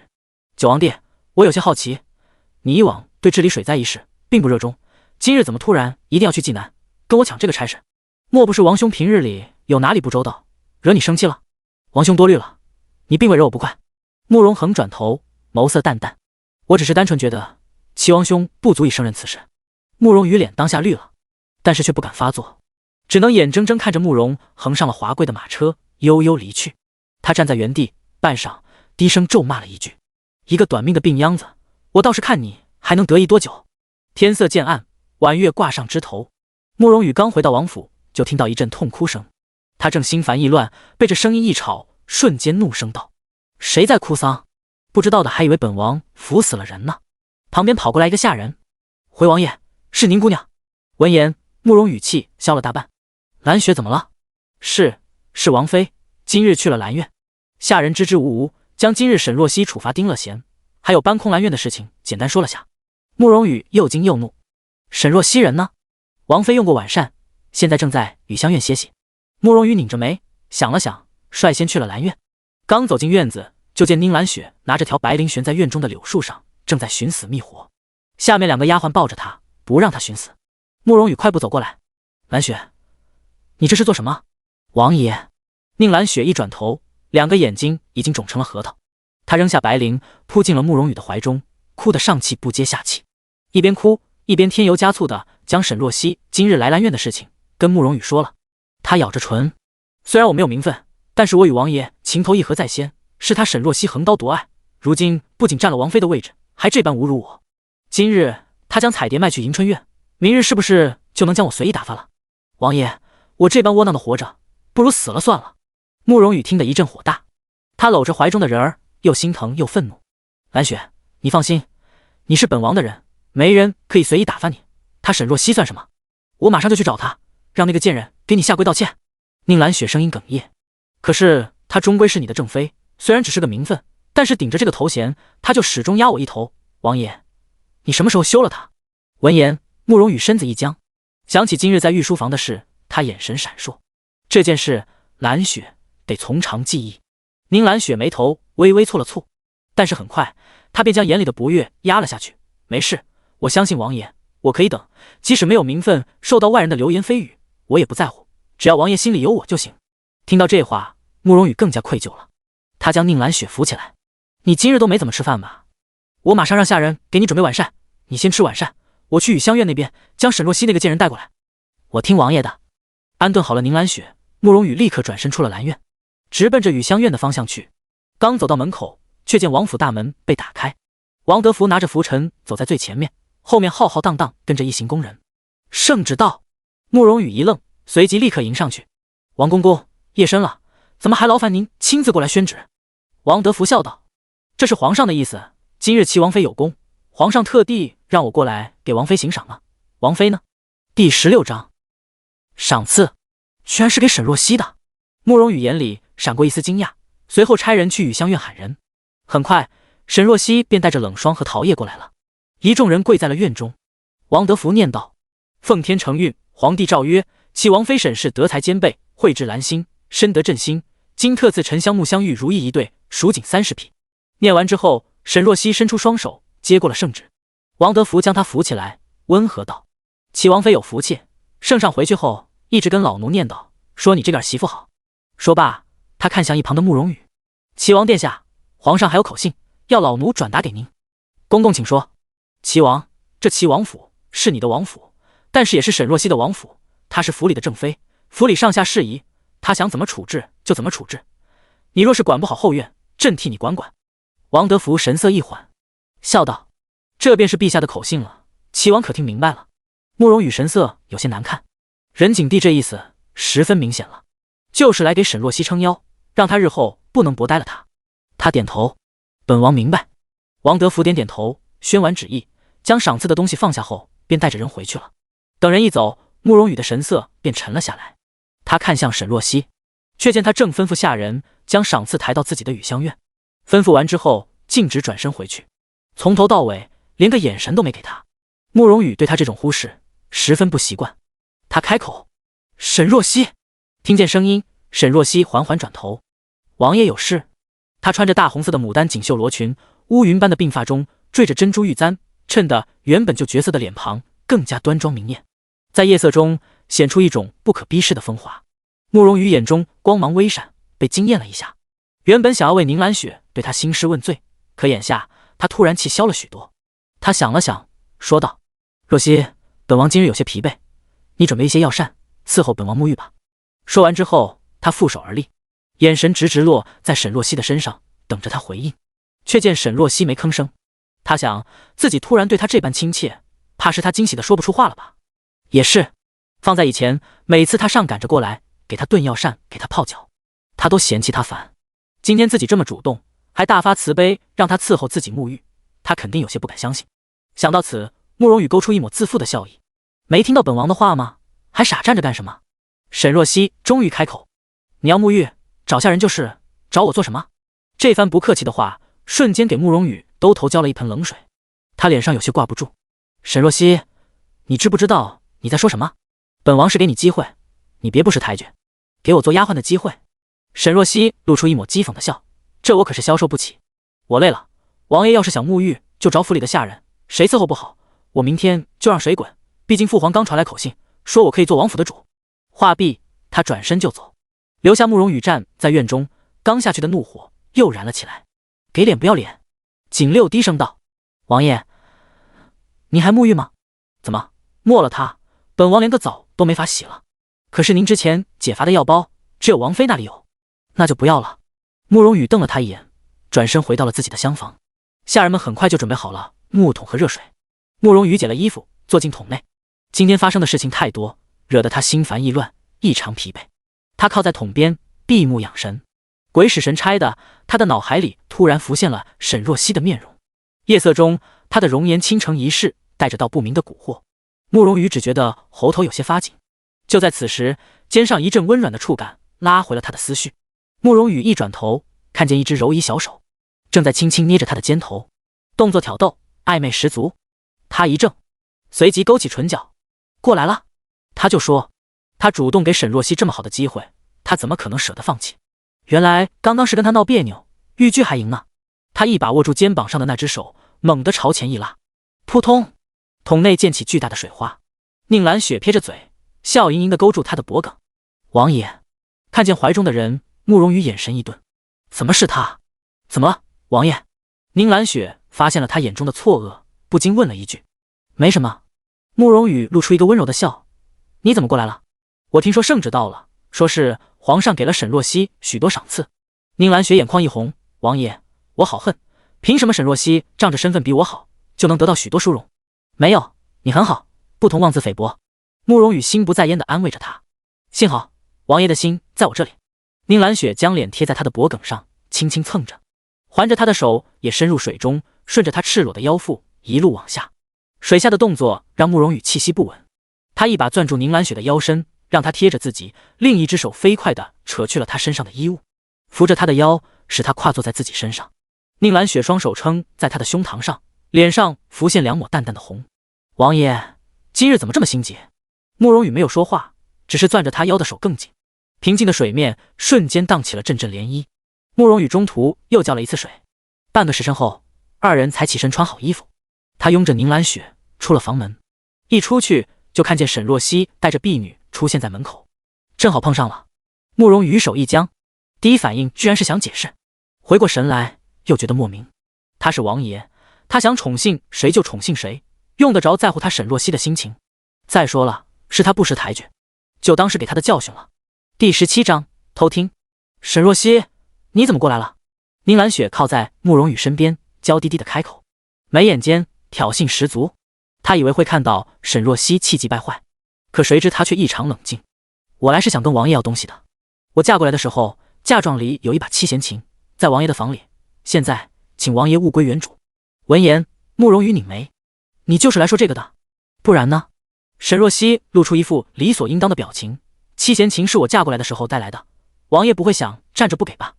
九王帝，我有些好奇，你以往对治理水灾一事并不热衷，今日怎么突然一定要去济南跟我抢这个差事？莫不是王兄平日里有哪里不周到，惹你生气了？王兄多虑了，你并未惹我不快。慕容恒转头，眸色淡淡，我只是单纯觉得齐王兄不足以胜任此事。慕容羽脸当下绿了，但是却不敢发作，只能眼睁睁看着慕容恒上了华贵的马车，悠悠离去。他站在原地，半晌，低声咒骂了一句：一个短命的病秧子，我倒是看你还能得意多久。天色渐暗，晚月挂上枝头。慕容羽刚回到王府，就听到一阵痛哭声。他正心烦意乱，被这声音一吵，瞬间怒声道：谁在哭丧？不知道的还以为本王扶死了人呢。旁边跑过来一个下人：回王爷，是宁姑娘。闻言，慕容羽气消了大半。兰雪怎么了？是王妃今日去了兰院。下人支支吾吾，将今日沈若曦处罚丁乐贤，还有搬空兰院的事情简单说了下。慕容羽又惊又怒：沈若曦人呢？王妃用过晚膳，现在正在雨香院歇息。慕容羽拧着眉想了想，率先去了兰院。刚走进院子，就见宁兰雪拿着条白绫悬在院中的柳树上，正在寻死觅活。下面两个丫鬟抱着她，不让她寻死。慕容羽快步走过来：兰雪，你这是做什么？王爷。宁兰雪一转头，两个眼睛已经肿成了核桃。她扔下白绫，扑进了慕容羽的怀中，哭得上气不接下气，一边哭一边添油加醋的将沈若曦今日来兰院的事情跟慕容羽说了。她咬着唇：虽然我没有名分，但是我与王爷情投意合在先，是他沈若曦横刀夺爱，如今不仅占了王妃的位置，还这般侮辱我。今日他将彩蝶卖去迎春院，明日是不是就能将我随意打发了？王爷，我这般窝囊的活着，不如死了算了。慕容羽听得一阵火大，他搂着怀中的人儿，又心疼又愤怒。兰雪，你放心，你是本王的人，没人可以随意打发你。他沈若曦算什么？我马上就去找他，让那个贱人给你下跪道歉。宁兰雪声音哽咽，可是她终归是你的正妃，虽然只是个名分，但是顶着这个头衔，她就始终压我一头。王爷，你什么时候休了她？闻言，慕容羽身子一僵，想起今日在御书房的事，他眼神闪烁。这件事，兰雪得从长计议。宁兰雪眉头微微蹙了蹙，但是很快，他便将眼里的不悦压了下去。没事，我相信王爷，我可以等，即使没有名分，受到外人的流言蜚语，我也不在乎，只要王爷心里有我就行。听到这话，慕容羽更加愧疚了。他将宁兰雪扶起来，你今日都没怎么吃饭吧？我马上让下人给你准备晚膳，你先吃晚膳，我去雨香院那边将沈若曦那个贱人带过来。我听王爷的。安顿好了宁兰雪，慕容羽立刻转身出了兰院，直奔着雨香院的方向去。刚走到门口，却见王府大门被打开，王德福拿着拂尘走在最前面，后面浩浩荡荡跟着一行宫人。圣旨到！慕容羽一愣，随即立刻迎上去。王公公，夜深了，怎么还劳烦您亲自过来宣旨？王德福笑道：这是皇上的意思，今日齐王妃有功，皇上特地让我过来给王妃行赏呢。王妃呢？第16章，赏赐居然是给沈若曦的。慕容羽眼里闪过一丝惊讶，随后差人去雨香院喊人。很快，沈若曦便带着冷霜和桃叶过来了。一众人跪在了院中。王德福念道：奉天承运，皇帝诏曰，齐王妃沈氏德才兼备，蕙质兰心，深得朕心，今特赐沉香木香玉如意一对，蜀锦30匹。念完之后，沈若曦伸出双手接过了圣旨。王德福将她扶起来，温和道：齐王妃有福气，圣上回去后一直跟老奴念叨，说你这个儿媳妇好。说罢，他看向一旁的慕容羽：齐王殿下，皇上还有口信，要老奴转达给您。公公请说。齐王，这齐王府是你的王府，但是也是沈若曦的王府，她是府里的正妃，府里上下事宜，她想怎么处置就怎么处置。你若是管不好后院，朕替你管管。王德福神色一缓，笑道：这便是陛下的口信了，齐王可听明白了？慕容羽神色有些难看，任景帝这意思十分明显了，就是来给沈若曦撑腰，让他日后不能薄待了他。他点头：本王明白。王德福点点头，宣完旨意，将赏赐的东西放下后，便带着人回去了。等人一走，慕容羽的神色便沉了下来。他看向沈若曦，却见他正吩咐下人将赏赐抬到自己的雨香院。吩咐完之后，径直转身回去，从头到尾连个眼神都没给他。慕容羽对他这种忽视十分不习惯。他开口：沈若曦。听见声音，沈若曦缓缓转头：王爷有事。她穿着大红色的牡丹锦绣罗裙，乌云般的鬓发中缀着珍珠玉簪，衬得原本就绝色的脸庞更加端庄明艳，在夜色中显出一种不可逼视的风华。慕容羽眼中光芒微闪，被惊艳了一下。原本想要为宁兰雪对他兴师问罪，可眼下他突然气消了许多。他想了想，说道：若曦，本王今日有些疲惫，你准备一些药膳伺候本王沐浴吧。说完之后，他负手而立，眼神直直落在沈若曦的身上，等着他回应。却见沈若曦没吭声，他想自己突然对他这般亲切，怕是他惊喜的说不出话了吧。也是，放在以前，每次他上赶着过来给他炖药膳，给他泡脚，他都嫌弃他烦。今天自己这么主动，还大发慈悲让他伺候自己沐浴，他肯定有些不敢相信。想到此，慕容羽勾出一抹自负的笑意：没听到本王的话吗？还傻站着干什么？沈若曦终于开口：你要沐浴，找下人就是，找我做什么？这番不客气的话瞬间给慕容羽兜头浇了一盆冷水，他脸上有些挂不住。沈若曦，你知不知道你在说什么？本王是给你机会，你别不识抬举，给我做丫鬟的机会。沈若曦露出一抹讥讽的笑：这我可是消受不起。我累了，王爷要是想沐浴，就找府里的下人，谁伺候不好，我明天就让谁滚。毕竟父皇刚传来口信，说我可以做王府的主。话毕，他转身就走，留下慕容羽站在院中，刚下去的怒火又燃了起来。给脸不要脸！景六低声道：王爷，您还沐浴吗？怎么没了他，本王连个澡都没法洗了。可是您之前解乏的药包只有王妃那里有，那就不要了。慕容羽瞪了他一眼，转身回到了自己的厢房。下人们很快就准备好了木桶和热水。慕容羽解了衣服，坐进桶内。今天发生的事情太多，惹得他心烦意乱，异常疲惫。他靠在桶边闭目养神，鬼使神差的，他的脑海里突然浮现了沈若曦的面容。夜色中，他的容颜倾城一世，带着道不明的蛊惑。慕容羽只觉得喉头有些发紧。就在此时，肩上一阵温软的触感拉回了他的思绪。慕容羽一转头，看见一只柔仪小手正在轻轻捏着他的肩头，动作挑逗，暧昧十足。他一怔，随即勾起唇角：过来了。他就说，他主动给沈若曦这么好的机会，他怎么可能舍得放弃？原来刚刚是跟他闹别扭，欲拒还迎呢。他一把握住肩膀上的那只手，猛地朝前一拉，扑通，桶内溅起巨大的水花。宁兰雪撇着嘴，笑盈盈地勾住他的脖颈。王爷看见怀中的人，慕容羽眼神一顿，怎么是他？怎么了，王爷？宁兰雪发现了他眼中的错愕，不禁问了一句。没什么。慕容羽露出一个温柔的笑。你怎么过来了？我听说圣旨到了，说是皇上给了沈若曦许多赏赐。宁兰雪眼眶一红，王爷，我好恨，凭什么沈若曦仗着身份比我好，就能得到许多殊荣？没有，你很好，不同妄自菲薄。慕容羽心不在焉地安慰着他。幸好王爷的心在我这里。宁兰雪将脸贴在他的脖颈上，轻轻蹭着，环着他的手也深入水中，顺着他赤裸的腰腹一路往下。水下的动作让慕容羽气息不稳，他一把攥住宁兰雪的腰身，让她贴着自己，另一只手飞快地扯去了她身上的衣物，扶着她的腰，使她跨坐在自己身上。宁兰雪双手撑在他的胸膛上，脸上浮现2抹淡淡的红。王爷今日怎么这么心急？慕容羽没有说话，只是攥着他腰的手更紧。平静的水面瞬间荡起了阵阵涟漪。慕容羽中途又叫了一次水。半个时辰后，二人才起身穿好衣服。他拥着宁兰雪出了房门，一出去就看见沈若曦带着婢女出现在门口，正好碰上了。慕容羽手一僵，第一反应居然是想解释，回过神来又觉得莫名。他是王爷，他想宠幸谁就宠幸谁，用得着在乎他沈若曦的心情？再说了，是他不识抬举，就当是给他的教训了。第17章偷听。沈若曦，你怎么过来了？宁兰雪靠在慕容羽身边，娇滴滴的开口，眉眼间挑衅十足。他以为会看到沈若曦气急败坏，可谁知他却异常冷静。我来是想跟王爷要东西的。我嫁过来的时候，嫁妆里有一把七弦琴，在王爷的房里，现在请王爷物归原主。闻言，慕容羽拧眉，你就是来说这个的？不然呢？沈若曦露出一副理所应当的表情，七弦琴是我嫁过来的时候带来的，王爷不会想站着不给吧？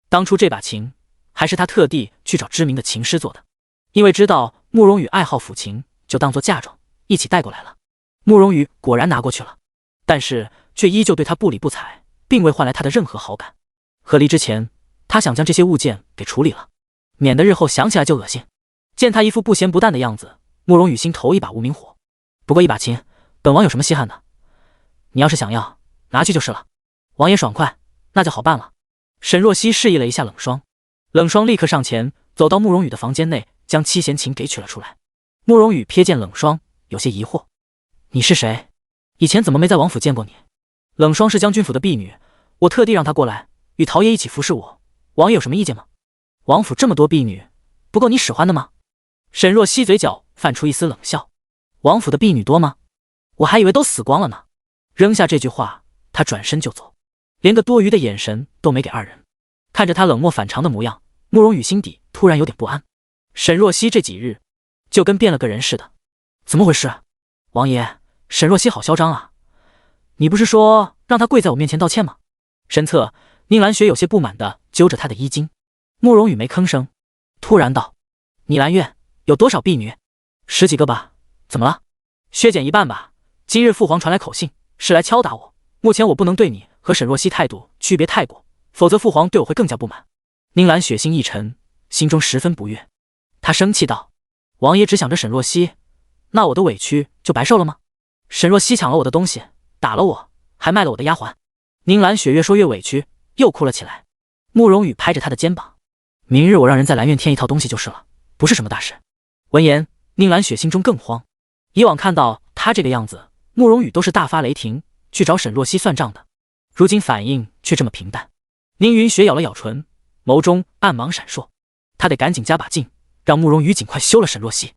当初这把琴还是他特地去找知名的琴师做的，因为知道慕容羽爱好抚琴，就当做嫁妆一起带过来了。慕容羽果然拿过去了，但是却依旧对他不理不睬，并未换来他的任何好感。和离之前，他想将这些物件给处理了，免得日后想起来就恶心。见他一副不咸不淡的样子，慕容羽心头一把无名火。不过一把琴，本王有什么稀罕的？你要是想要，拿去就是了。王爷爽快，那就好办了。沈若曦示意了一下冷霜，冷霜立刻上前走到慕容羽的房间内，将七弦琴给取了出来。慕容羽瞥见冷霜，有些疑惑：你是谁？以前怎么没在王府见过你？冷霜是将军府的婢女，我特地让她过来与陶爷一起服侍我，王爷有什么意见吗？王府这么多婢女，不够你使唤的吗？沈若曦嘴角泛出一丝冷笑：王府的婢女多吗？我还以为都死光了呢。扔下这句话，他转身就走，连个多余的眼神都没给二人。看着他冷漠反常的模样，慕容羽心底突然有点不安。沈若曦这几日就跟变了个人似的，怎么回事？王爷，沈若曦好嚣张啊！你不是说让她跪在我面前道歉吗？身侧，宁兰雪有些不满地揪着他的衣襟。慕容羽没吭声，突然道：你兰院有多少婢女？10几个吧。怎么了？削减一半吧。今日父皇传来口信，是来敲打我。目前我不能对你和沈若曦态度区别太过，否则父皇对我会更加不满。宁兰雪心一沉，心中十分不悦。她生气道：王爷只想着沈若曦，那我的委屈就白受了吗？沈若曦抢了我的东西，打了我，还卖了我的丫鬟。宁兰雪越说越委屈，又哭了起来。慕容羽拍着她的肩膀：明日我让人在兰院添一套东西就是了，不是什么大事。闻言，宁兰雪心中更慌。以往看到他这个样子，慕容羽都是大发雷霆，去找沈若曦算账的，如今反应却这么平淡。宁云雪咬了咬唇，眸中暗芒闪烁，他得赶紧加把劲，让慕容羽尽快休了沈若曦。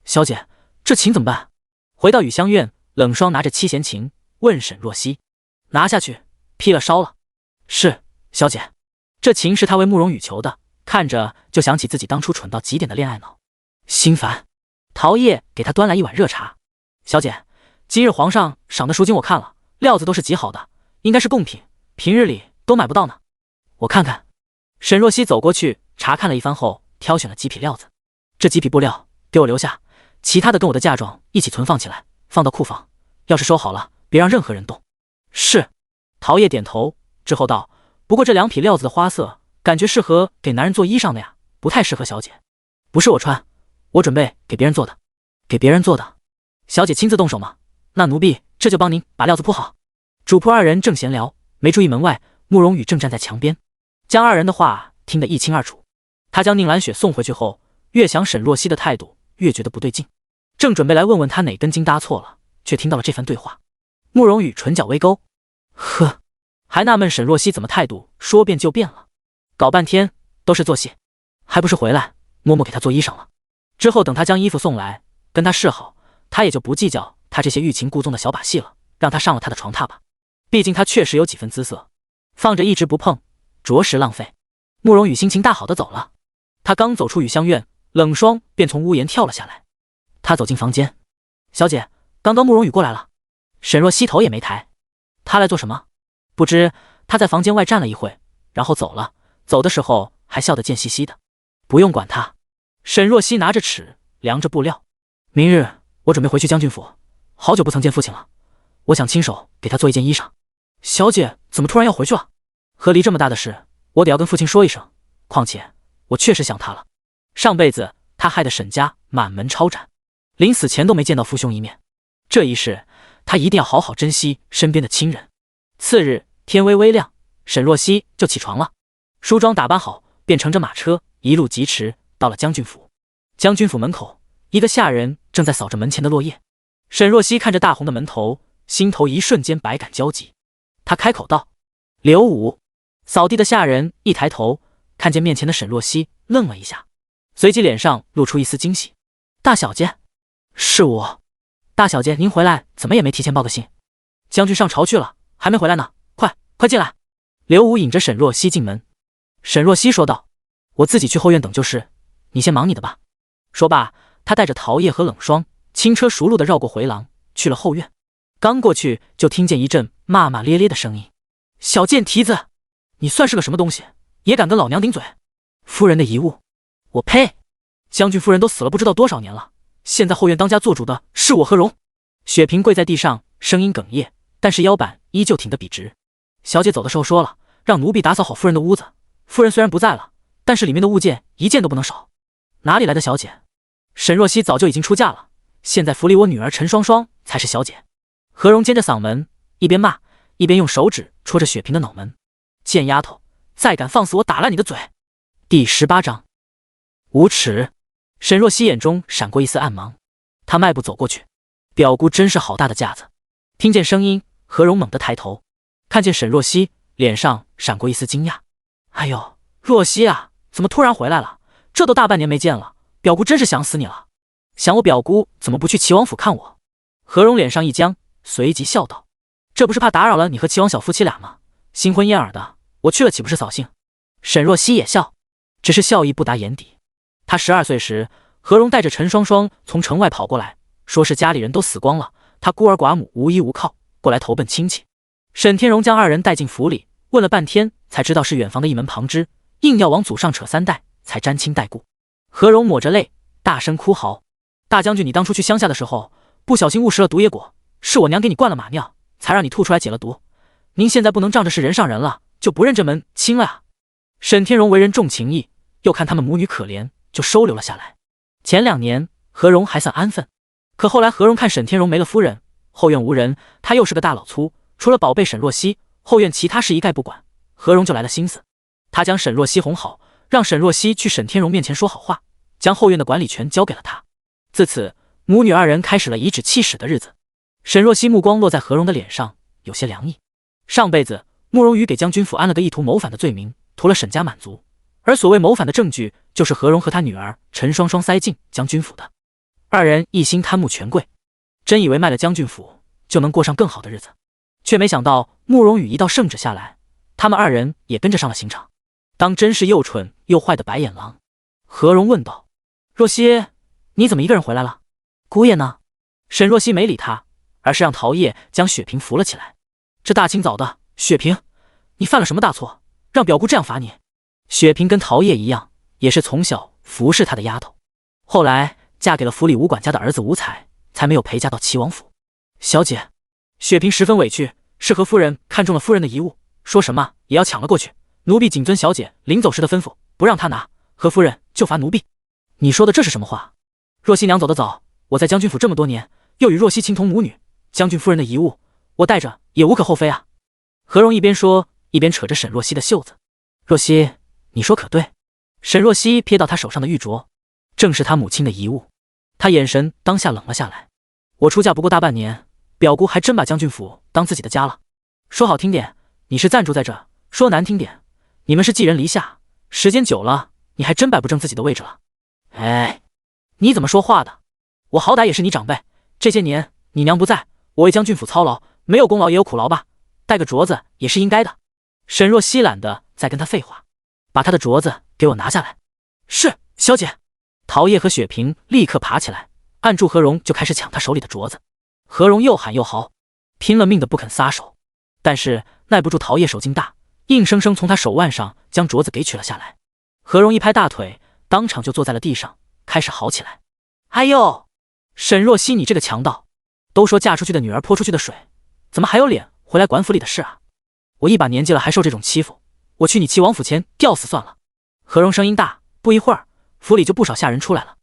小姐，这琴怎么办？回到雨香院，冷霜拿着七弦琴问沈若曦：拿下去，劈了烧了。是，小姐。这琴是他为慕容羽求的，看着就想起自己当初蠢到极点的恋爱脑，心烦。陶业给他端来一碗热茶。小姐，今日皇上赏的赎金我看了，料子都是极好的，应该是贡品，平日里都买不到呢。我看看。沈若曦走过去查看了一番后，挑选了几匹料子。这几匹布料给我留下，其他的跟我的嫁妆一起存放起来，放到库房。要是收好了，别让任何人动。是。陶业点头之后道：不过这2匹料子的花色，感觉适合给男人做衣裳的呀，不太适合小姐。不是我穿，我准备给别人做的。给别人做的？小姐亲自动手吗？那奴婢这就帮您把料子铺好。主仆二人正闲聊，没注意门外慕容羽正站在墙边，将二人的话听得一清二楚。他将宁兰雪送回去后，越想沈若曦的态度，越觉得不对劲。正准备来问问他哪根筋搭错了，却听到了这番对话。慕容羽唇角微勾，呵，还纳闷沈若曦怎么态度说变就变了，搞半天都是做戏，还不是回来默默给他做衣裳了。之后等他将衣服送来，跟他示好，他也就不计较他这些欲擒故纵的小把戏了，让他上了他的床榻吧。毕竟他确实有几分姿色，放着一直不碰，着实浪费。慕容羽心情大好的走了。他刚走出雨香院，冷霜便从屋檐跳了下来。他走进房间，小姐，刚刚慕容羽过来了。沈若曦头也没抬，他来做什么？不知他在房间外站了一会，然后走了，走的时候还笑得贱兮兮的。不用管他。沈若曦拿着尺量着布料，明日我准备回去将军府，好久不曾见父亲了，我想亲手给他做一件衣裳。小姐怎么突然要回去了？和离这么大的事，我得要跟父亲说一声，况且我确实想他了。上辈子他害得沈家满门抄斩，临死前都没见到父兄一面，这一世他一定要好好珍惜身边的亲人。次日天微微亮，沈若曦就起床了，梳妆打扮好，便乘着马车一路疾驰到了将军府。将军府门口，一个下人正在扫着门前的落叶。沈若曦看着大红的门头，心头一瞬间百感交集。他开口道：“刘武。”扫地的下人一抬头，看见面前的沈若曦，愣了一下，随即脸上露出一丝惊喜：“大小姐，是我。大小姐，您回来怎么也没提前报个信？将军上朝去了，还没回来呢，快进来。”刘武引着沈若曦进门。沈若曦说道：“我自己去后院等就是，你先忙你的吧。”说罢，他带着桃叶和冷霜，轻车熟路地绕过回廊，去了后院。刚过去，就听见一阵骂骂咧咧的声音：“小贱蹄子，你算是个什么东西，也敢跟老娘顶嘴？夫人的遗物，我呸！将军夫人都死了不知道多少年了，现在后院当家做主的是我何荣？”雪萍跪在地上，声音哽咽，但是腰板依旧挺得笔直。小姐走的时候说了，让奴婢打扫好夫人的屋子。夫人虽然不在了，但是里面的物件一件都不能少。哪里来的小姐？沈若曦早就已经出嫁了，现在府里我女儿陈双双才是小姐。何荣尖着嗓门，一边骂，一边用手指戳着雪萍的脑门：“贱丫头，再敢放肆，我打烂你的嘴！”第18章，无耻。沈若曦眼中闪过一丝暗芒，她迈步走过去：“表姑真是好大的架子！”听见声音，何荣猛地抬头，看见沈若曦，脸上闪过一丝惊讶：“哎呦，若曦啊，怎么突然回来了？这都大半年没见了，表姑真是想死你了。想我表姑怎么不去齐王府看我？”何荣脸上一僵，随即笑道：“这不是怕打扰了你和齐王小夫妻俩吗？新婚燕尔的，我去了岂不是扫兴？”沈若曦也笑，只是笑意不达眼底。他12岁时，何荣带着陈双双从城外跑过来，说是家里人都死光了，他孤儿寡母无依无靠，过来投奔亲戚。沈天荣将二人带进府里，问了半天才知道是远房的一门旁支，硬要往祖上扯3代，才沾亲带故。何荣抹着泪，大声哭嚎：“大将军，你当初去乡下的时候，不小心误食了毒野果，是我娘给你灌了马尿，才让你吐出来解了毒。您现在不能仗着是人上人了，就不认这门亲了啊！”沈天荣为人重情义，又看他们母女可怜，就收留了下来。前2年，何荣还算安分，可后来何荣看沈天荣没了夫人，后院无人，他又是个大老粗，除了宝贝沈若曦，后院其他事一概不管。何荣就来了心思，他将沈若曦哄好，让沈若曦去沈天荣面前说好话，将后院的管理权交给了他。自此，母女二人开始了颐指气使的日子。沈若曦目光落在何荣的脸上，有些凉意。上辈子慕容羽给将军府安了个意图谋反的罪名，图了沈家满足，而所谓谋反的证据，就是何荣和他女儿陈双双塞进将军府的。二人一心贪慕权贵，真以为卖了将军府就能过上更好的日子，却没想到慕容羽一道圣旨下来，他们二人也跟着上了刑场，当真是又蠢又坏的白眼狼。何荣问道：“若曦，你怎么一个人回来了？姑爷呢？”沈若曦没理他，而是让桃叶将雪萍扶了起来。这大清早的，雪萍，你犯了什么大错，让表姑这样罚你？雪萍跟桃叶一样，也是从小服侍她的丫头，后来嫁给了府里吴管家的儿子吴才，才没有陪嫁到齐王府。小姐，雪萍十分委屈，是何夫人看中了夫人的遗物，说什么也要抢了过去。奴婢谨遵小姐临走时的吩咐，不让她拿，何夫人就罚奴婢。你说的这是什么话？若曦娘走得早，我在将军府这么多年，又与若曦情同母女，将军夫人的遗物，我带着也无可厚非啊。何荣一边说，一边扯着沈若曦的袖子。若曦，你说可对。沈若曦瞥到他手上的玉镯，正是他母亲的遗物，他眼神当下冷了下来。我出嫁不过大半年，表姑还真把将军府当自己的家了。说好听点，你是暂住在这；说难听点，你们是寄人篱下。时间久了，你还真摆不正自己的位置了。哎，你怎么说话的？我好歹也是你长辈，这些年你娘不在，我为将军府操劳，没有功劳也有苦劳吧？带个镯子也是应该的。沈若曦懒得再跟他废话，把他的镯子给我拿下来。是，小姐。陶叶和雪萍立刻爬起来，按住何荣就开始抢他手里的镯子。何荣又喊又嚎，拼了命的不肯撒手，但是耐不住陶叶手劲大，硬生生从他手腕上将镯子给取了下来。何荣一拍大腿，当场就坐在了地上，开始嚎起来。哎呦，沈若曦，你这个强盗！都说嫁出去的女儿泼出去的水，怎么还有脸回来管府里的事啊？我一把年纪了还受这种欺负，我去你齐王府前吊死算了。何荣声音大，不一会儿府里就不少下人出来了，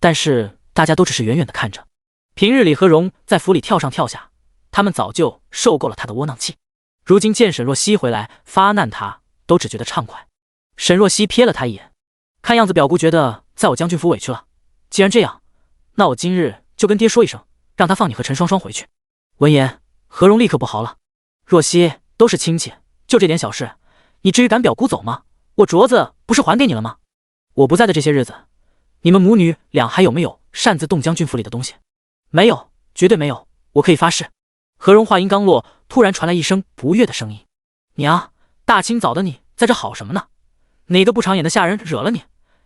但是大家都只是远远的看着。平日里何荣在府里跳上跳下，他们早就受够了他的窝囊气，如今见沈若曦回来发难，他都只觉得畅快。沈若曦瞥了他一眼，看样子表姑觉得在我将军府委屈了，既然这样，那我今日就跟爹说一声，让他放你和陈双双回去。闻言，何荣立刻不好了。若曦，都是亲戚，就这点小事，你至于赶表姑走吗？我镯子不是还给你了吗？我不在的这些日子，你们母女俩还有没有擅自动将军府里的东西？没有，绝对没有，我可以发誓。何荣话音刚落，突然传来一声不悦的声音：娘，大清早的你在这好什么呢？哪个不长眼的下人惹了你？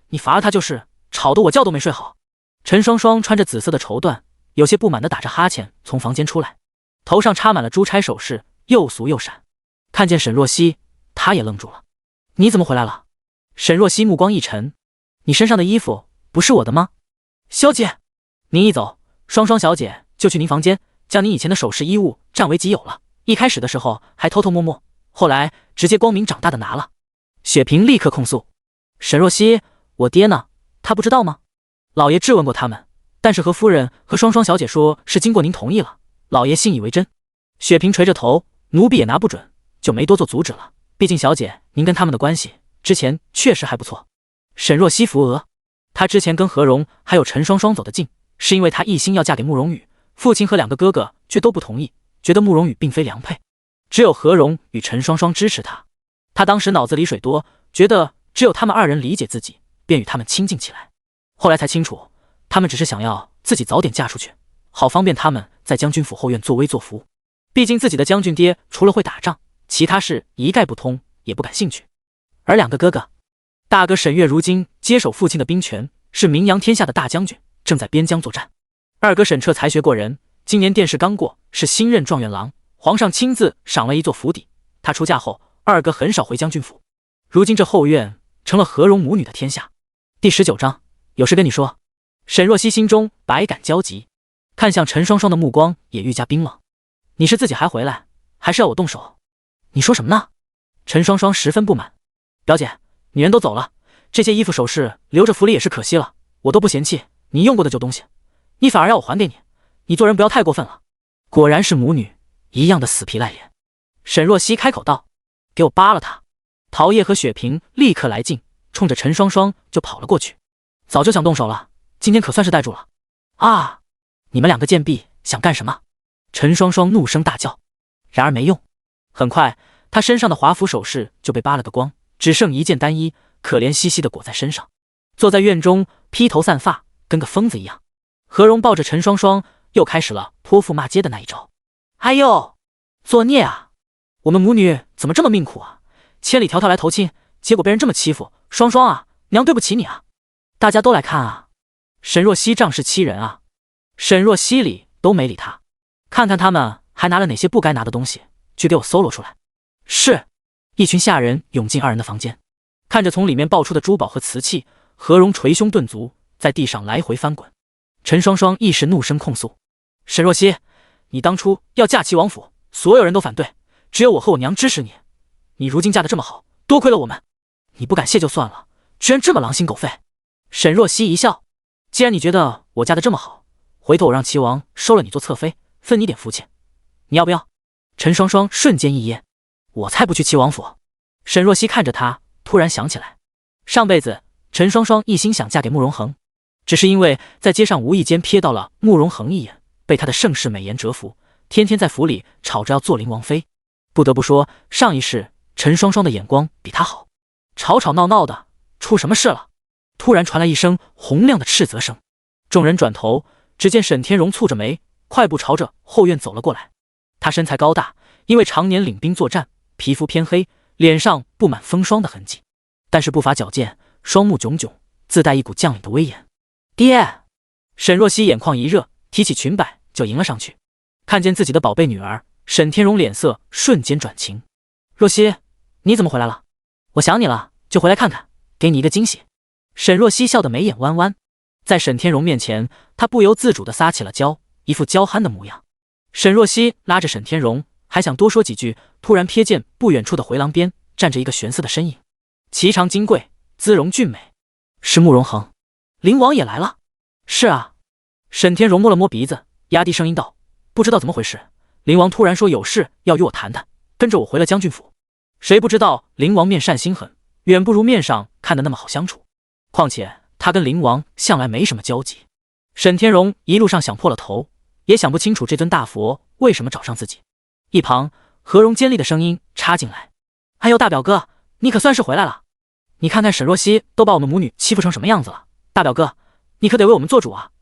你罚了他就是，吵得我觉都没睡好。陈双双穿着紫色的绸缎，有些不满地打着哈欠从房间出来，头上插满了珠钗首饰，又俗又闪。看见沈若曦，她也愣住了。你怎么回来了？沈若曦目光一沉，你身上的衣服不是我的吗？小姐，您一走，双双小姐就去您房间，将您以前的首饰衣物占为己有了。一开始的时候还偷偷摸摸，后来直接光明正大的拿了。雪萍立刻控诉：沈若曦，我爹呢？他不知道吗？老爷质问过他们，但是何夫人和双双小姐说是经过您同意了，老爷信以为真。雪萍垂着头，奴婢也拿不准，就没多做阻止了。毕竟小姐您跟他们的关系之前确实还不错。沈若曦扶额，她之前跟何荣还有陈双双走得近，是因为她一心要嫁给慕容羽，父亲和两个哥哥却都不同意，觉得慕容羽并非良配，只有何荣与陈双双支持她。她当时脑子里水多，觉得只有他们二人理解自己，便与他们亲近起来。后来才清楚，他们只是想要自己早点嫁出去，好方便他们在将军府后院作威作福。毕竟自己的将军爹除了会打仗，其他事一概不通，也不感兴趣。而两个哥哥，大哥沈月如今接手父亲的兵权，是名扬天下的大将军，正在边疆作战。二哥沈彻才学过人，今年殿试刚过，是新任状元郎，皇上亲自赏了一座府邸。他出嫁后，二哥很少回将军府，如今这后院成了何荣母女的天下。第19章，有事跟你说。沈若曦心中百感交集，看向陈双双的目光也愈加冰冷。你是自己还回来，还是要我动手？你说什么呢？陈双双十分不满。表姐，你人都走了，这些衣服首饰留着府里也是可惜了，我都不嫌弃你用过的旧东西，你反而要我还给你，你做人不要太过分了。果然是母女一样的死皮赖脸。沈若曦开口道：给我扒了他。陶叶和雪萍立刻来劲，冲着陈双双就跑了过去。早就想动手了，今天可算是逮住了。啊，你们两个贱婢想干什么？陈双双怒声大叫。然而没用，很快她身上的华服首饰就被扒了个光，只剩一件单衣，可怜兮兮地裹在身上，坐在院中披头散发，跟个疯子一样。何荣抱着陈双双又开始了泼妇骂街的那一招。哎呦，作孽啊，我们母女怎么这么命苦啊，千里迢迢来投亲，结果被人这么欺负。双双啊，娘对不起你啊，大家都来看啊，沈若曦仗势欺人啊。沈若曦理都没理他，看看他们还拿了哪些不该拿的东西，去给我搜罗出来。是。一群下人涌进二人的房间，看着从里面爆出的珠宝和瓷器，何荣捶胸顿足，在地上来回翻滚。陈双双一时怒声控诉：沈若曦，你当初要嫁齐王府，所有人都反对，只有我和我娘支持你，你如今嫁得这么好，多亏了我们，你不敢谢就算了，居然这么狼心狗肺。沈若曦一笑，既然你觉得我嫁得这么好，回头我让齐王收了你做侧妃，分你点福气，你要不要？陈双双瞬间一噎，我才不去齐王府。沈若曦看着他，突然想起来，上辈子陈双双一心想嫁给慕容恒，只是因为在街上无意间瞥到了慕容恒一眼，被他的盛世美颜折服，天天在府里吵着要做灵王妃。不得不说，上一世陈双双的眼光比他好。吵吵闹闹的，出什么事了？突然传来一声洪亮的斥责声，众人转头，只见沈天荣蹙着眉，快步朝着后院走了过来。他身材高大，因为常年领兵作战，皮肤偏黑，脸上布满风霜的痕迹，但是步伐矫健，双目炯炯，自带一股将领的威严。爹！沈若曦眼眶一热，提起裙摆就迎了上去。看见自己的宝贝女儿，沈天荣脸色瞬间转晴。若曦，你怎么回来了？我想你了，就回来看看，给你一个惊喜。沈若曦笑得眉眼弯弯，在沈天荣面前，她不由自主地撒起了娇，一副娇憨的模样。沈若曦拉着沈天荣，还想多说几句，突然瞥见不远处的回廊边站着一个玄色的身影，颀长金贵，姿容俊美，是慕容恒。灵王也来了。是啊。沈天荣摸了摸鼻子，压低声音道，不知道怎么回事，灵王突然说有事要与我谈谈，跟着我回了将军府。谁不知道灵王面善心狠，远不如面上看的那么好相处，况且他跟灵王向来没什么交集。沈天荣一路上想破了头，也想不清楚这尊大佛为什么找上自己。一旁何荣尖利的声音插进来，哎呦大表哥，你可算是回来了，你看看沈若曦都把我们母女欺负成什么样子了，大表哥你可得为我们做主啊，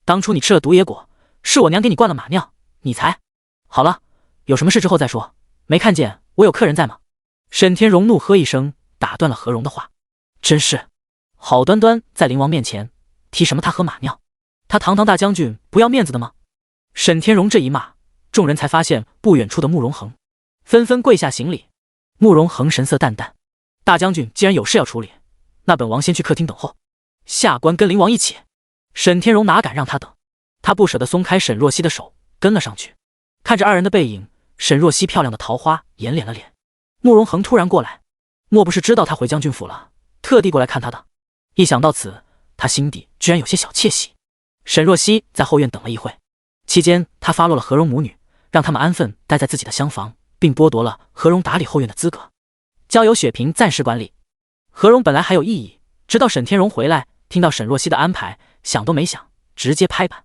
当初你吃了毒野果，是我娘给你灌了马尿，你才……好了，有什么事之后再说，没看见我有客人在吗？沈天荣怒喝一声，打断了何荣的话。真是好端端在灵王面前提什么他喝马尿，他堂堂大将军不要面子的吗？沈天荣这一骂，众人才发现不远处的慕容恒，纷纷跪下行礼。慕容恒神色淡淡，大将军既然有事要处理，那本王先去客厅等候，下官跟灵王一起。沈天荣哪敢让他等，他不舍得松开沈若曦的手，跟了上去。看着二人的背影，沈若曦漂亮的桃花眼敛了脸。慕容恒突然过来，莫不是知道他回将军府了，特地过来看他的？一想到此，他心底居然有些小窃喜。沈若曦在后院等了一会，期间他发落了何荣母女，让他们安分待在自己的厢房，并剥夺了何荣打理后院的资格，交由雪萍暂时管理。何荣本来还有异议，直到沈天荣回来，听到沈若曦的安排，想都没想，直接拍板，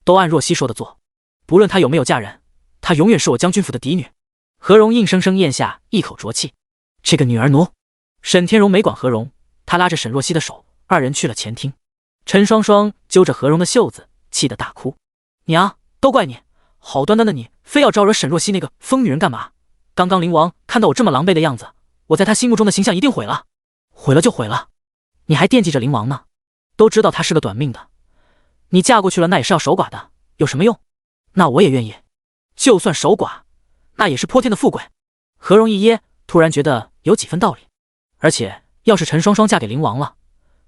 都按若曦说的做，不论她有没有嫁人，她永远是我将军府的嫡女。何荣硬生生咽下一口浊气，这个女儿奴。沈天荣没管何荣，他拉着沈若曦的手，二人去了前厅。陈双双揪着何荣的袖子，气得大哭。娘，都怪你，好端端的你非要招惹沈若曦那个疯女人干嘛？刚刚灵王看到我这么狼狈的样子，我在他心目中的形象一定毁了，毁了就毁了。你还惦记着灵王呢，都知道他是个短命的，你嫁过去了那也是要守寡的，有什么用？那我也愿意，就算守寡，那也是泼天的富贵。何荣一噎，突然觉得有几分道理。而且要是陈双双嫁给灵王了，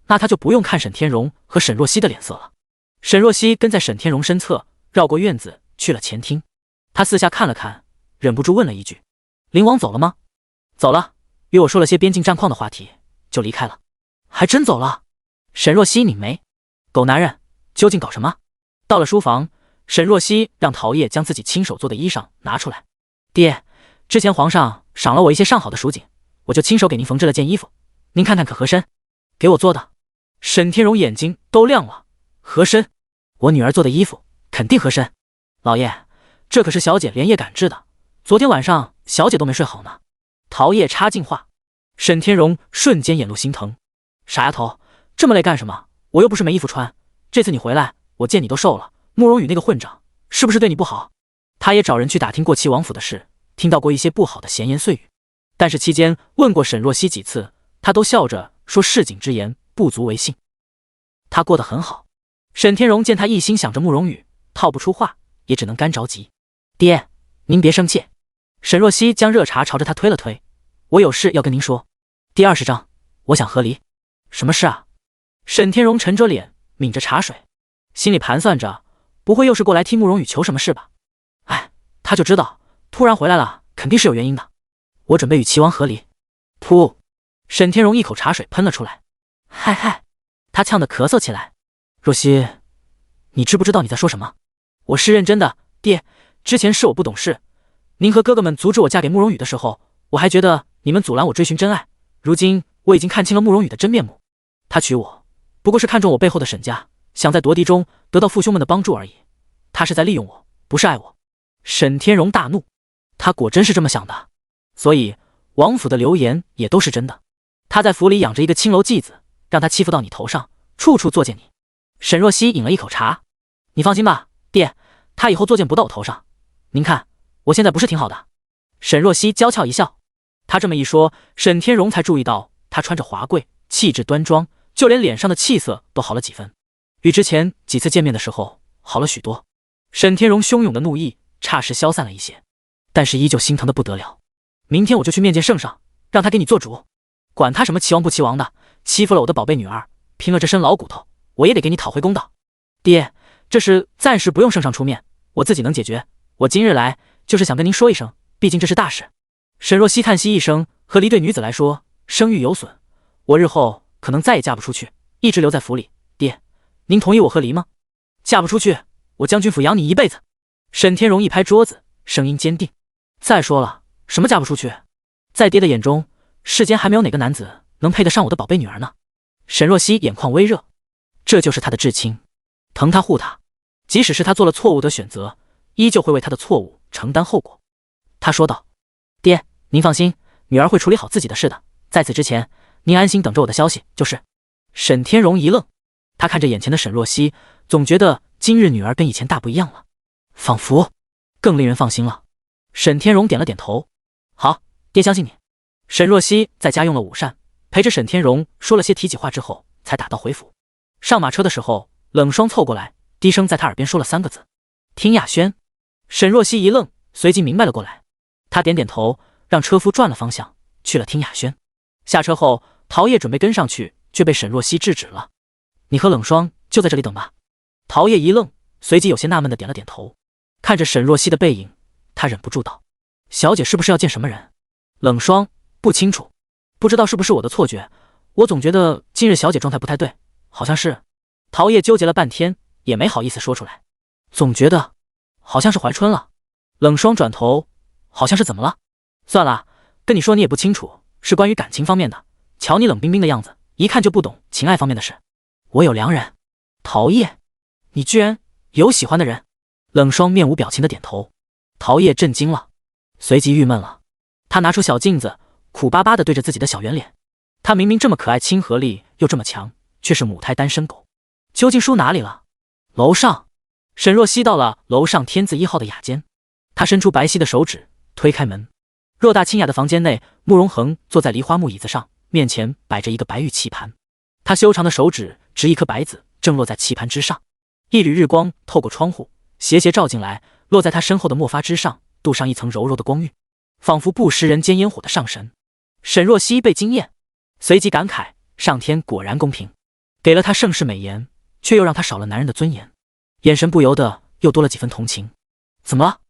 那他就不用看沈天荣和沈若曦的脸色了。沈若曦跟在沈天荣身侧，绕过院子去了前厅。他四下看了看，忍不住问了一句：灵王走了吗？走了，与我说了些边境战况的话题，就离开了。还真走了？沈若曦拧眉，狗男人究竟搞什么？到了书房，沈若曦让陶叶将自己亲手做的衣裳拿出来。爹，之前皇上赏了我一些上好的蜀锦，我就亲手给您缝制了件衣服，您看看可合身？给我做的。沈天荣眼睛都亮了，合身？我女儿做的衣服肯定合身。老爷，这可是小姐连夜赶制的，昨天晚上小姐都没睡好呢。陶叶插进话。沈天荣瞬间眼露心疼，傻丫头，这么累干什么？我又不是没衣服穿，这次你回来，我见你都瘦了，慕容羽那个混账是不是对你不好？他也找人去打听过齐王府的事，听到过一些不好的闲言碎语，但是期间问过沈若曦几次，他都笑着说市井之言不足为信。他过得很好。沈天荣见他一心想着慕容羽，套不出话，也只能干着急。爹，您别生气。沈若曦将热茶朝着他推了推，我有事要跟您说。第20章，我想和离。什么事啊？沈天荣沉着脸，抿着茶水，心里盘算着，不会又是过来替慕容羽求什么事吧？哎，他就知道突然回来了，肯定是有原因的。我准备与齐王和离。噗！沈天荣一口茶水喷了出来。嗨嗨，他呛得咳嗽起来。若曦，你知不知道你在说什么？我是认真的，爹，之前是我不懂事。您和哥哥们阻止我嫁给慕容羽的时候，我还觉得你们阻拦我追寻真爱。如今我已经看清了慕容羽的真面目，他娶我不过是看中我背后的沈家，想在夺嫡中得到父兄们的帮助而已。他是在利用我，不是爱我。沈天荣大怒，他果真是这么想的，所以王府的流言也都是真的。他在府里养着一个青楼妓子，让他欺负到你头上，处处作践你。沈若曦饮了一口茶，你放心吧，爹，他以后作践不到我头上。您看，我现在不是挺好的？沈若曦娇俏一笑。他这么一说，沈天荣才注意到他穿着华贵，气质端庄，就连脸上的气色都好了几分，与之前几次见面的时候好了许多。沈天荣汹涌的怒意霎时消散了一些，但是依旧心疼的不得了。明天我就去面见圣上，让他给你做主，管他什么齐王不齐王的，欺负了我的宝贝女儿，拼了这身老骨头，我也得给你讨回公道。爹，这事暂时不用圣上出面，我自己能解决。我今日来就是想跟您说一声，毕竟这是大事。沈若曦叹息一声，和离对女子来说，声誉有损，我日后可能再也嫁不出去，一直留在府里。爹，您同意我和离吗？嫁不出去，我将军府养你一辈子。沈天荣一拍桌子，声音坚定。再说了，什么嫁不出去？在爹的眼中，世间还没有哪个男子能配得上我的宝贝女儿呢。沈若曦眼眶微热，这就是他的至亲，疼他护他，即使是他做了错误的选择，依旧会为他的错误承担后果。他说道：爹，您放心，女儿会处理好自己的事的，在此之前，您安心等着我的消息就是。沈天荣一愣，他看着眼前的沈若曦，总觉得今日女儿跟以前大不一样了，仿佛更令人放心了。沈天荣点了点头，好，爹相信你。沈若曦在家用了午膳，陪着沈天荣说了些提起话之后，才打道回府。上马车的时候，冷霜凑过来，低声在他耳边说了3个字：听雅轩。沈若曦一愣，随即明白了过来，他点点头，让车夫转了方向，去了听雅轩。下车后，陶叶准备跟上去，却被沈若曦制止了。你和冷霜就在这里等吧。陶叶一愣，随即有些纳闷的点了点头。看着沈若曦的背影，他忍不住道：小姐是不是要见什么人？冷霜：不清楚，不知道是不是我的错觉，我总觉得今日小姐状态不太对，好像是……陶叶纠结了半天，也没好意思说出来，总觉得好像是怀春了。冷霜转头，好像是怎么了？算了，跟你说你也不清楚，是关于感情方面的。瞧你冷冰冰的样子，一看就不懂情爱方面的事。我有良人。陶叶，你居然有喜欢的人？冷霜面无表情的点头。陶叶震惊了，随即郁闷了。他拿出小镜子，苦巴巴的对着自己的小圆脸。他明明这么可爱，亲和力又这么强，却是母胎单身狗。究竟输哪里了？楼上，沈若曦到了楼上天字1号的雅间，他伸出白皙的手指推开门。偌大清雅的房间内，慕容恒坐在梨花木椅子上，面前摆着一个白玉棋盘。他修长的手指执一颗白子，正落在棋盘之上。一缕日光透过窗户斜斜照进来，落在他身后的墨发之上，镀上一层柔柔的光晕，仿佛不食人间烟火的上神。沈若曦被惊艳，随即感慨上天果然公平，给了他盛世美颜，却又让他少了男人的尊严，眼神不由得又多了几分同情。怎么了？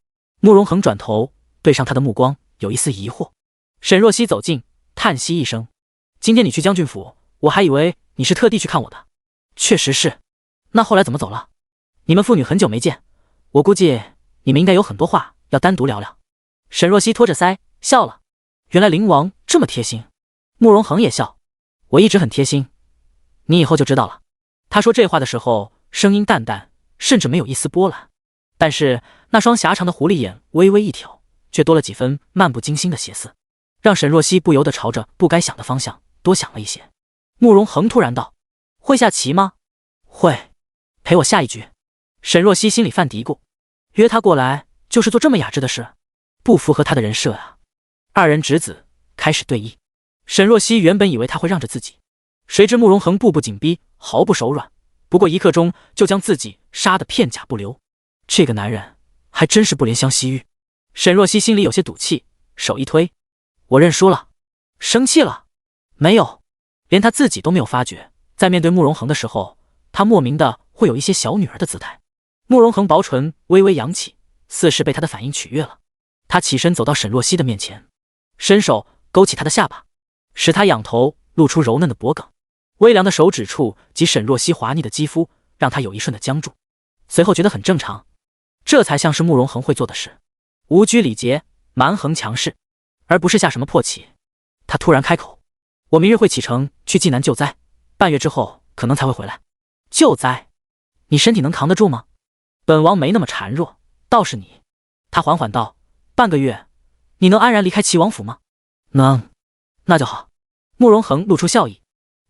慕容恒转头对上他的目光有一丝疑惑。沈若曦走近，叹息一声：今天你去将军府，我还以为你是特地去看我的。确实是，那后来怎么走了？你们父女很久没见，我估计你们应该有很多话要单独聊聊。沈若曦托着腮笑了，原来灵王这么贴心。慕容恒也笑，我一直很贴心，你以后就知道了。他说这话的时候声音淡淡，甚至没有一丝波澜，但是那双狭长的狐狸眼微微一挑，却多了几分漫不经心的邪肆，让沈若曦不由得朝着不该想的方向多想了一些。慕容恒突然道：会下棋吗？会，陪我下一局。沈若曦心里犯嘀咕，约他过来就是做这么雅致的事，不符合他的人设啊。二人执子开始对弈。沈若曦原本以为他会让着自己，谁知慕容恒步步紧逼，毫不手软，不过1刻钟就将自己杀得片甲不留。这个男人还真是不怜香惜玉。沈若曦心里有些赌气，手一推：我认输了。生气了？没有，连他自己都没有发觉，在面对慕容恒的时候，他莫名的会有一些小女儿的姿态。慕容恒薄唇微微扬起，似是被他的反应取悦了。他起身走到沈若曦的面前，伸手勾起她的下巴，使她仰头露出柔嫩的脖颈。微凉的手指触及沈若曦滑腻的肌肤，让他有一瞬的僵住，随后觉得很正常，这才像是慕容恒会做的事，无拘礼节，蛮横强势，而不是下什么破棋。他突然开口：“我明日会启程去济南救灾，半月之后可能才会回来。”救灾？你身体能扛得住吗？本王没那么孱弱，倒是你。他缓缓道：“半个月，你能安然离开齐王府吗？”能，那就好。慕容恒露出笑意，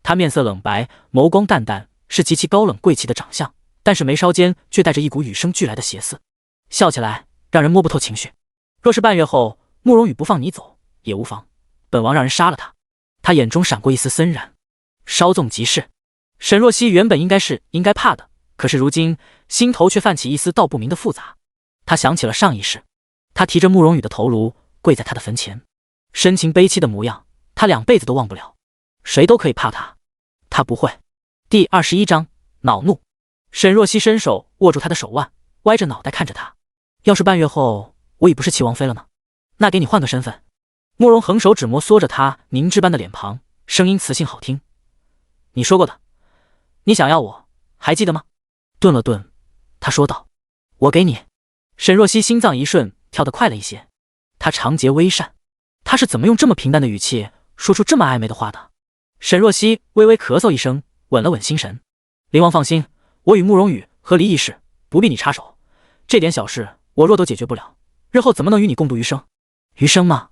他面色冷白，眸光淡淡，是极其高冷贵气的长相，但是眉梢间却带着一股与生俱来的邪肆，笑起来让人摸不透情绪。若是半月后慕容羽不放你走也无妨，本王让人杀了他。他眼中闪过一丝森然。稍纵即逝。沈若曦原本应该怕的，可是如今心头却泛起一丝道不明的复杂。他想起了上一世，他提着慕容羽的头颅跪在他的坟前，深情悲戚的模样，他2辈子都忘不了。谁都可以怕他，他不会。第21章恼怒。沈若曦伸手握住他的手腕，歪着脑袋看着他。要是半月后我已不是齐王妃了呢？那给你换个身份。慕容恒手指摩挲着他凝脂般的脸庞，声音磁性好听。你说过的，你想要我，还记得吗？顿了顿，他说道：“我给你。”沈若曦心脏一瞬跳得快了一些，他长睫微扇，他是怎么用这么平淡的语气说出这么暧昧的话的？沈若曦微微咳嗽一声，稳了稳心神：“灵王放心，我与慕容羽和离异事，不必你插手。这点小事我若都解决不了，日后怎么能与你共度余生？余生吗？”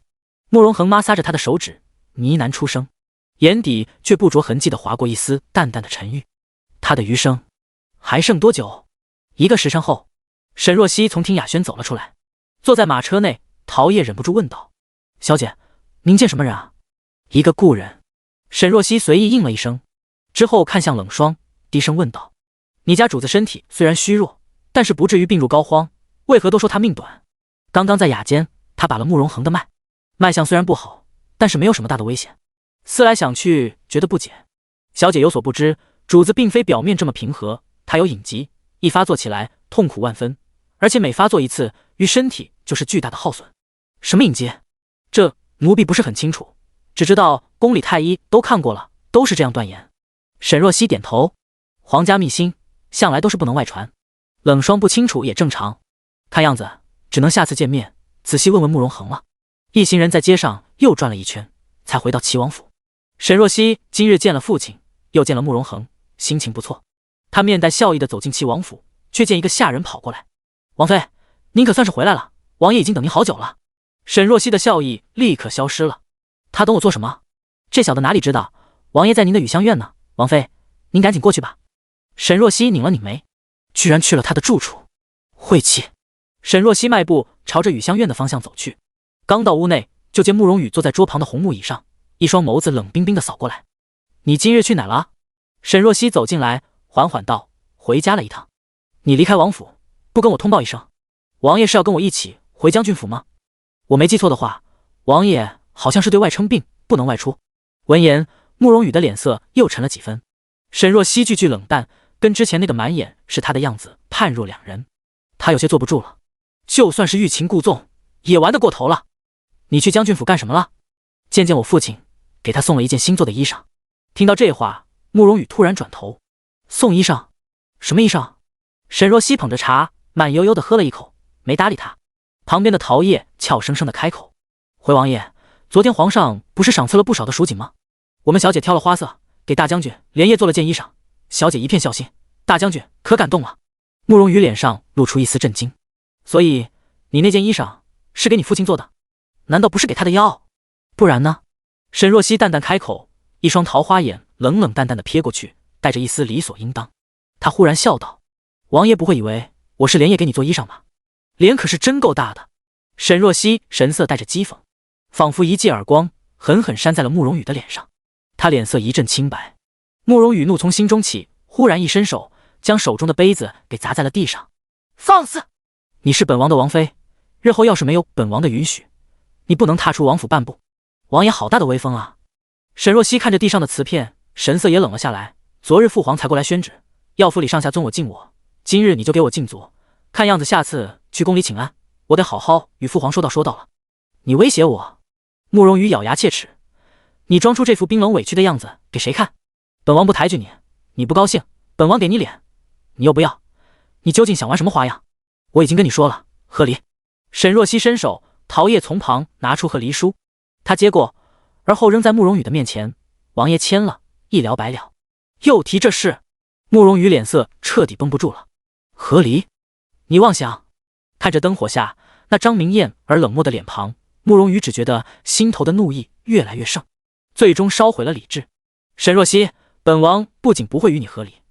慕容恒摩挲着他的手指，呢喃出声，眼底却不着痕迹地划过一丝淡淡的沉郁。他的余生还剩多久？1个时辰后，沈若曦从听雅轩走了出来，坐在马车内，陶叶忍不住问道：“小姐，您见什么人啊？”“一个故人。”沈若曦随意应了一声，之后看向冷霜，低声问道：“你家主子身体虽然虚弱，但是不至于病入膏肓，为何都说他命短？”刚刚在雅间，他把了慕容恒的脉，脉象虽然不好，但是没有什么大的危险。思来想去，觉得不解。小姐有所不知，主子并非表面这么平和，他有隐疾，一发作起来痛苦万分，而且每发作一次，于身体就是巨大的耗损。什么隐疾？这奴婢不是很清楚，只知道宫里太医都看过了，都是这样断言。沈若曦点头，皇家秘辛向来都是不能外传。冷霜不清楚也正常，看样子只能下次见面仔细问问慕容恒了。一行人在街上又转了一圈，才回到齐王府。沈若曦今日见了父亲，又见了慕容恒，心情不错。她面带笑意地走进齐王府，却见一个下人跑过来：“王妃，您可算是回来了，王爷已经等您好久了。”沈若曦的笑意立刻消失了。他等我做什么？这小子哪里知道，王爷在您的雨香院呢。王妃，您赶紧过去吧。沈若曦拧了拧眉，居然去了他的住处，晦气。沈若曦迈步朝着雨香院的方向走去，刚到屋内，就见慕容羽坐在桌旁的红木椅上，一双眸子冷冰冰地扫过来。“你今日去哪了？”沈若曦走进来，缓缓道：“回家了一趟。”“你离开王府，不跟我通报一声？王爷是要跟我一起回将军府吗？”“我没记错的话，王爷好像是对外称病，不能外出。”闻言，慕容羽的脸色又沉了几分。沈若曦句句冷淡，跟之前那个满眼是他的样子判若两人。他有些坐不住了，就算是欲擒故纵，也玩得过头了。你去将军府干什么了？见我父亲，给他送了一件新做的衣裳。听到这话，慕容羽突然转头：“送衣裳？什么衣裳？”沈若曦捧着茶，慢悠悠地喝了一口，没搭理他。旁边的陶叶俏生生地开口：“回王爷，昨天皇上不是赏赐了不少的蜀锦吗？我们小姐挑了花色，给大将军连夜做了件衣裳，小姐一片孝心，大将军可感动了。”慕容羽脸上露出一丝震惊：“所以你那件衣裳是给你父亲做的？难道不是给他的腰？不然呢？”沈若曦淡淡开口，一双桃花眼冷冷淡淡的瞥过去，带着一丝理所应当。他忽然笑道：“王爷不会以为我是连夜给你做衣裳吧？脸可是真够大的。”沈若曦神色带着讥讽，仿佛一记耳光狠狠扇在了慕容羽的脸上。他脸色一阵青白。慕容羽怒从心中起，忽然一伸手，将手中的杯子给砸在了地上。“放肆！你是本王的王妃，日后要是没有本王的允许，你不能踏出王府半步。王爷好大的威风啊！”沈若曦看着地上的瓷片，神色也冷了下来。昨日父皇才过来宣旨，要府里上下尊我敬我，今日你就给我敬足。看样子下次去宫里请安，我得好好与父皇说道了。你威胁我？慕容羽咬牙切齿：“你装出这副冰冷委屈的样子给谁看？本王不抬举你，你不高兴，本王给你脸，你又不要，你究竟想玩什么花样？我已经跟你说了，和离。沈若曦伸手，陶叶从旁拿出和离书，他接过，而后扔在慕容羽的面前。王爷签了，一了百了。又提这事，慕容羽脸色彻底绷不住了。和离？你妄想！看着灯火下那张明艳而冷漠的脸庞，慕容羽只觉得心头的怒意越来越盛，最终烧毁了理智。沈若曦，本王不仅不会与你和离，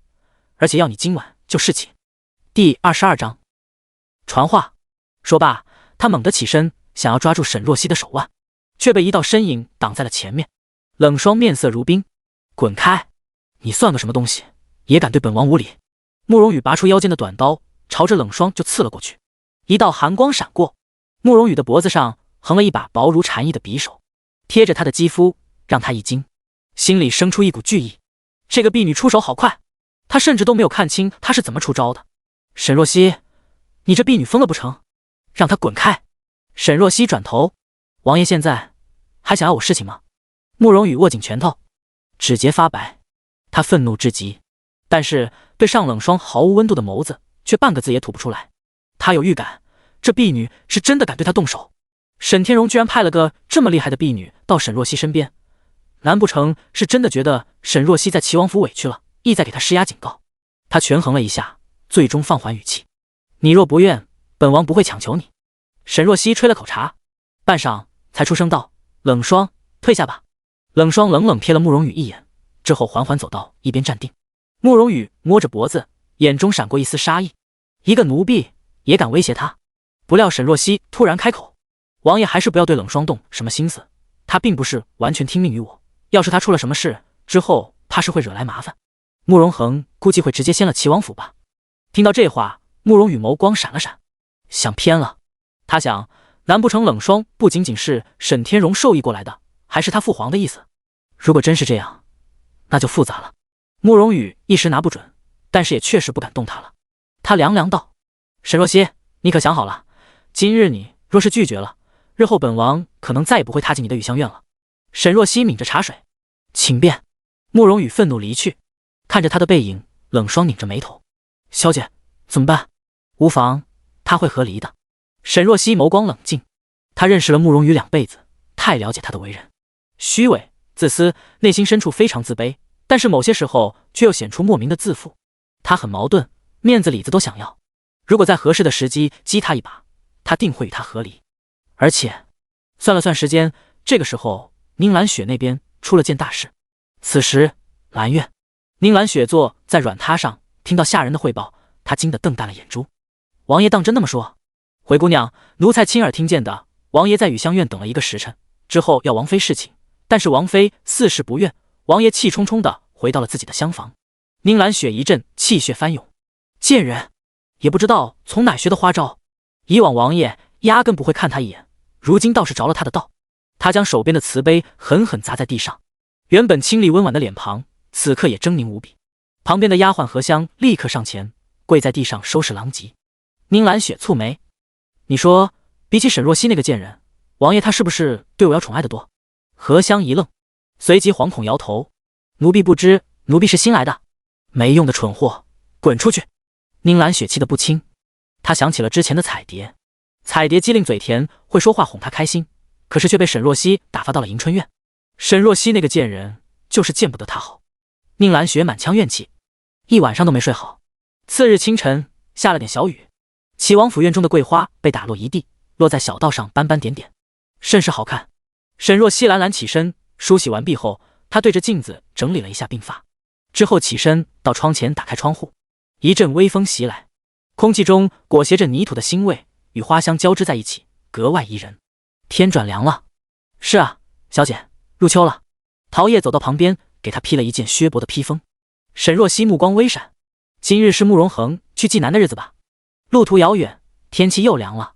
而且要你今晚就侍寝。第22章传话。说罢，他猛地起身，想要抓住沈若曦的手腕，却被一道身影挡在了前面。冷霜面色如冰，滚开！你算个什么东西，也敢对本王无礼！慕容羽拔出腰间的短刀，朝着冷霜就刺了过去。一道寒光闪过，慕容羽的脖子上横了一把薄如蝉翼的匕首，贴着他的肌肤，让他一惊，心里生出一股惧意。这个婢女出手好快，他甚至都没有看清她是怎么出招的。沈若曦，你这婢女疯了不成？让她滚开！沈若曦转头，王爷现在还想要我侍寝吗？慕容羽握紧拳头，指节发白，他愤怒至极，但是对上冷霜毫无温度的眸子却半个字也吐不出来。他有预感，这婢女是真的敢对他动手。沈天荣居然派了个这么厉害的婢女到沈若曦身边，难不成是真的觉得沈若曦在齐王府委屈了，意在给他施压警告？他权衡了一下，最终放缓语气：你若不愿，本王不会强求你。沈若曦吹了口茶，半晌才出声道：冷霜，退下吧。冷霜冷冷瞥了慕容羽一眼，之后缓缓走到一边站定。慕容羽摸着脖子，眼中闪过一丝杀意，一个奴婢也敢威胁他？不料沈若曦突然开口：王爷还是不要对冷霜动什么心思，他并不是完全听命于我，要是他出了什么事之后，怕是会惹来麻烦。慕容恒估计会直接掀了齐王府吧。听到这话，慕容羽眸光闪了闪，想偏了。他想，难不成冷霜不仅仅是沈天荣授意过来的，还是他父皇的意思？如果真是这样，那就复杂了。慕容羽一时拿不准，但是也确实不敢动他了。他凉凉道：沈若曦，你可想好了，今日你若是拒绝了，日后本王可能再也不会踏进你的雨香院了。沈若曦抿着茶水，请便。慕容羽愤怒离去，看着他的背影，冷霜拧着眉头：小姐怎么办？无妨，他会和离的。沈若曦眸光冷静，他认识了慕容羽2辈子，太了解他的为人，虚伪自私，内心深处非常自卑，但是某些时候却又显出莫名的自负。他很矛盾，面子里子都想要。如果在合适的时机激他一把，他定会与他和离。而且算了算时间，这个时候宁兰雪那边出了件大事。此时兰苑，宁兰雪坐在软榻上，听到下人的汇报，她惊得瞪大了眼珠。王爷当真那么说？回姑娘，奴才亲耳听见的。王爷在雨香院等了1个时辰，之后要王妃侍寝，但是王妃似是不愿，王爷气冲冲地回到了自己的厢房。宁兰雪一阵气血翻涌，贱人，也不知道从哪学的花招，以往王爷压根不会看他一眼，如今倒是着了他的道。他将手边的瓷杯狠狠砸在地上，原本清丽温婉的脸庞此刻也狰狞无比。旁边的丫鬟荷香立刻上前，跪在地上收拾狼藉。宁兰雪蹙眉，你说比起沈若曦那个贱人，王爷他是不是对我要宠爱的多？荷香一愣，随即惶恐摇头，奴婢不知，奴婢是新来的。没用的蠢货，滚出去！宁兰雪气得不轻，她想起了之前的彩蝶，彩蝶机灵嘴甜，会说话哄她开心，可是却被沈若曦打发到了迎春院。沈若曦那个贱人就是见不得她好。宁兰雪满腔怨气，一晚上都没睡好。次日清晨下了点小雨，齐王府院中的桂花被打落一地，落在小道上斑斑点点，甚是好看。沈若曦懒懒起身，梳洗完毕后，她对着镜子整理了一下鬓发，之后起身到窗前打开窗户，一阵微风袭来，空气中裹挟着泥土的腥味与花香交织在一起，格外宜人。天转凉了。是啊，小姐，入秋了。陶叶走到旁边，给她披了一件削薄的披风。沈若曦目光微闪，今日是慕容恒去济南的日子吧？路途遥远，天气又凉了，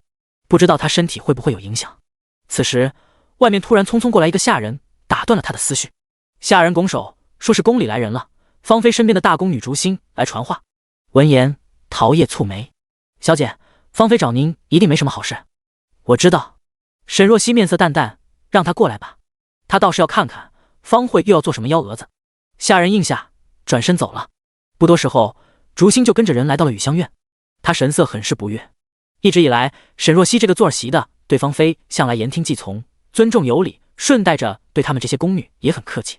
不知道他身体会不会有影响。此时外面突然匆匆过来一个下人，打断了他的思绪。下人拱手说是宫里来人了，芳妃身边的大宫女竹心来传话。闻言，陶叶蹙眉，小姐，芳妃找您一定没什么好事。我知道。沈若曦面色淡淡，让她过来吧，她倒是要看看方慧又要做什么幺蛾子。下人应下，转身走了。不多时候，竹心就跟着人来到了雨香院。他神色很是不悦。一直以来，沈若曦这个做儿媳的对芳菲向来言听计从，尊重有礼，顺带着对他们这些宫女也很客气。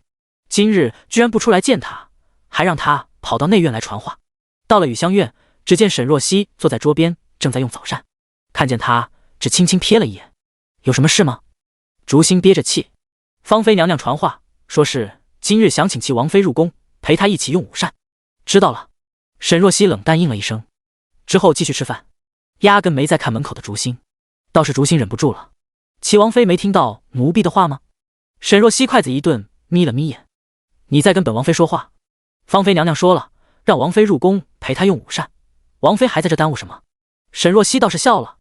今日居然不出来见他，还让他跑到内院来传话。到了雨香院，只见沈若曦坐在桌边，正在用早膳。看见他，只轻轻瞥了一眼。有什么事吗？竹心憋着气。芳妃娘娘传话，说是今日想请其王妃入宫，陪她一起用午膳。知道了。沈若曦冷淡应了一声，之后继续吃饭，压根没再看门口的竹心。倒是竹心忍不住了，齐王妃没听到奴婢的话吗？沈若曦筷子一顿，眯了眯眼。你在跟本王妃说话。芳妃娘娘说了，让王妃入宫陪她用午膳，王妃还在这耽误什么？沈若曦倒是笑了，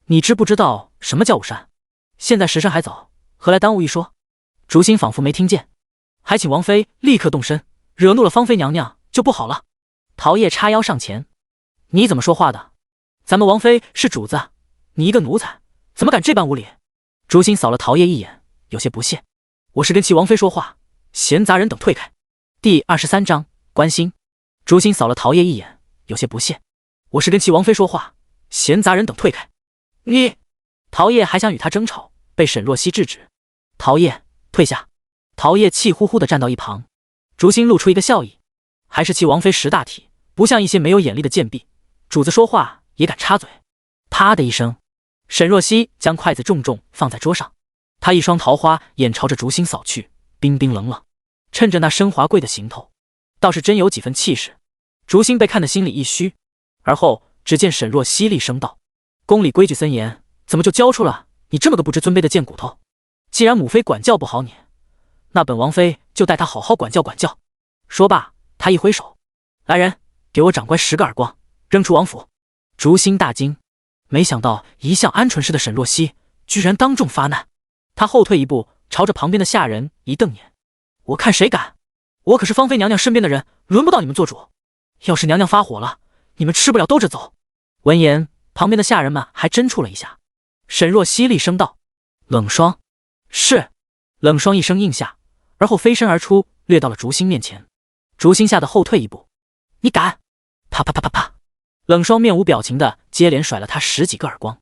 你知不知道什么叫午膳？现在时辰还早，何来耽误一说？竹心仿佛没听见，还请王妃立刻动身，惹怒了芳妃娘娘就不好了。陶叶叉腰上前，你怎么说话的？咱们王妃是主子，你一个奴才，怎么敢这般无礼？竹心扫了陶叶一眼，有些不屑。我是跟齐王妃说话，闲杂人等退开。第23章关心。竹心扫了陶叶一眼，有些不屑。我是跟齐王妃说话，闲杂人等退开。你……陶叶还想与他争吵，被沈若曦制止。陶叶，退下。陶叶气呼呼地站到一旁。竹心露出一个笑意，还是齐王妃识大体，不像一些没有眼力的贱婢，主子说话也敢插嘴。啪的一声，沈若曦将筷子重重放在桌上，她一双桃花眼朝着竹心扫去，冰冰冷冷，趁着那身华贵的行头，倒是真有几分气势。竹心被看得心里一虚，而后只见沈若曦厉声道：宫里规矩森严，怎么就教出了你这么个不知尊卑的贱骨头？既然母妃管教不好你，那本王妃就带她好好管教管教。说罢，她一挥手，来人，给我长官10个耳光，扔出王府。竹心大惊，没想到一向鹌鹑似的沈若曦居然当众发难。他后退一步，朝着旁边的下人一瞪眼，我看谁敢！我可是芳妃娘娘身边的人，轮不到你们做主。要是娘娘发火了，你们吃不了兜着走。闻言，旁边的下人们还真怵了一下。沈若曦厉声道：冷霜。是。冷霜一声应下，而后飞身而出，掠到了竹心面前。竹心吓得后退一步，你敢！啪啪啪啪啪，冷霜面无表情的接连甩了他10几个耳光。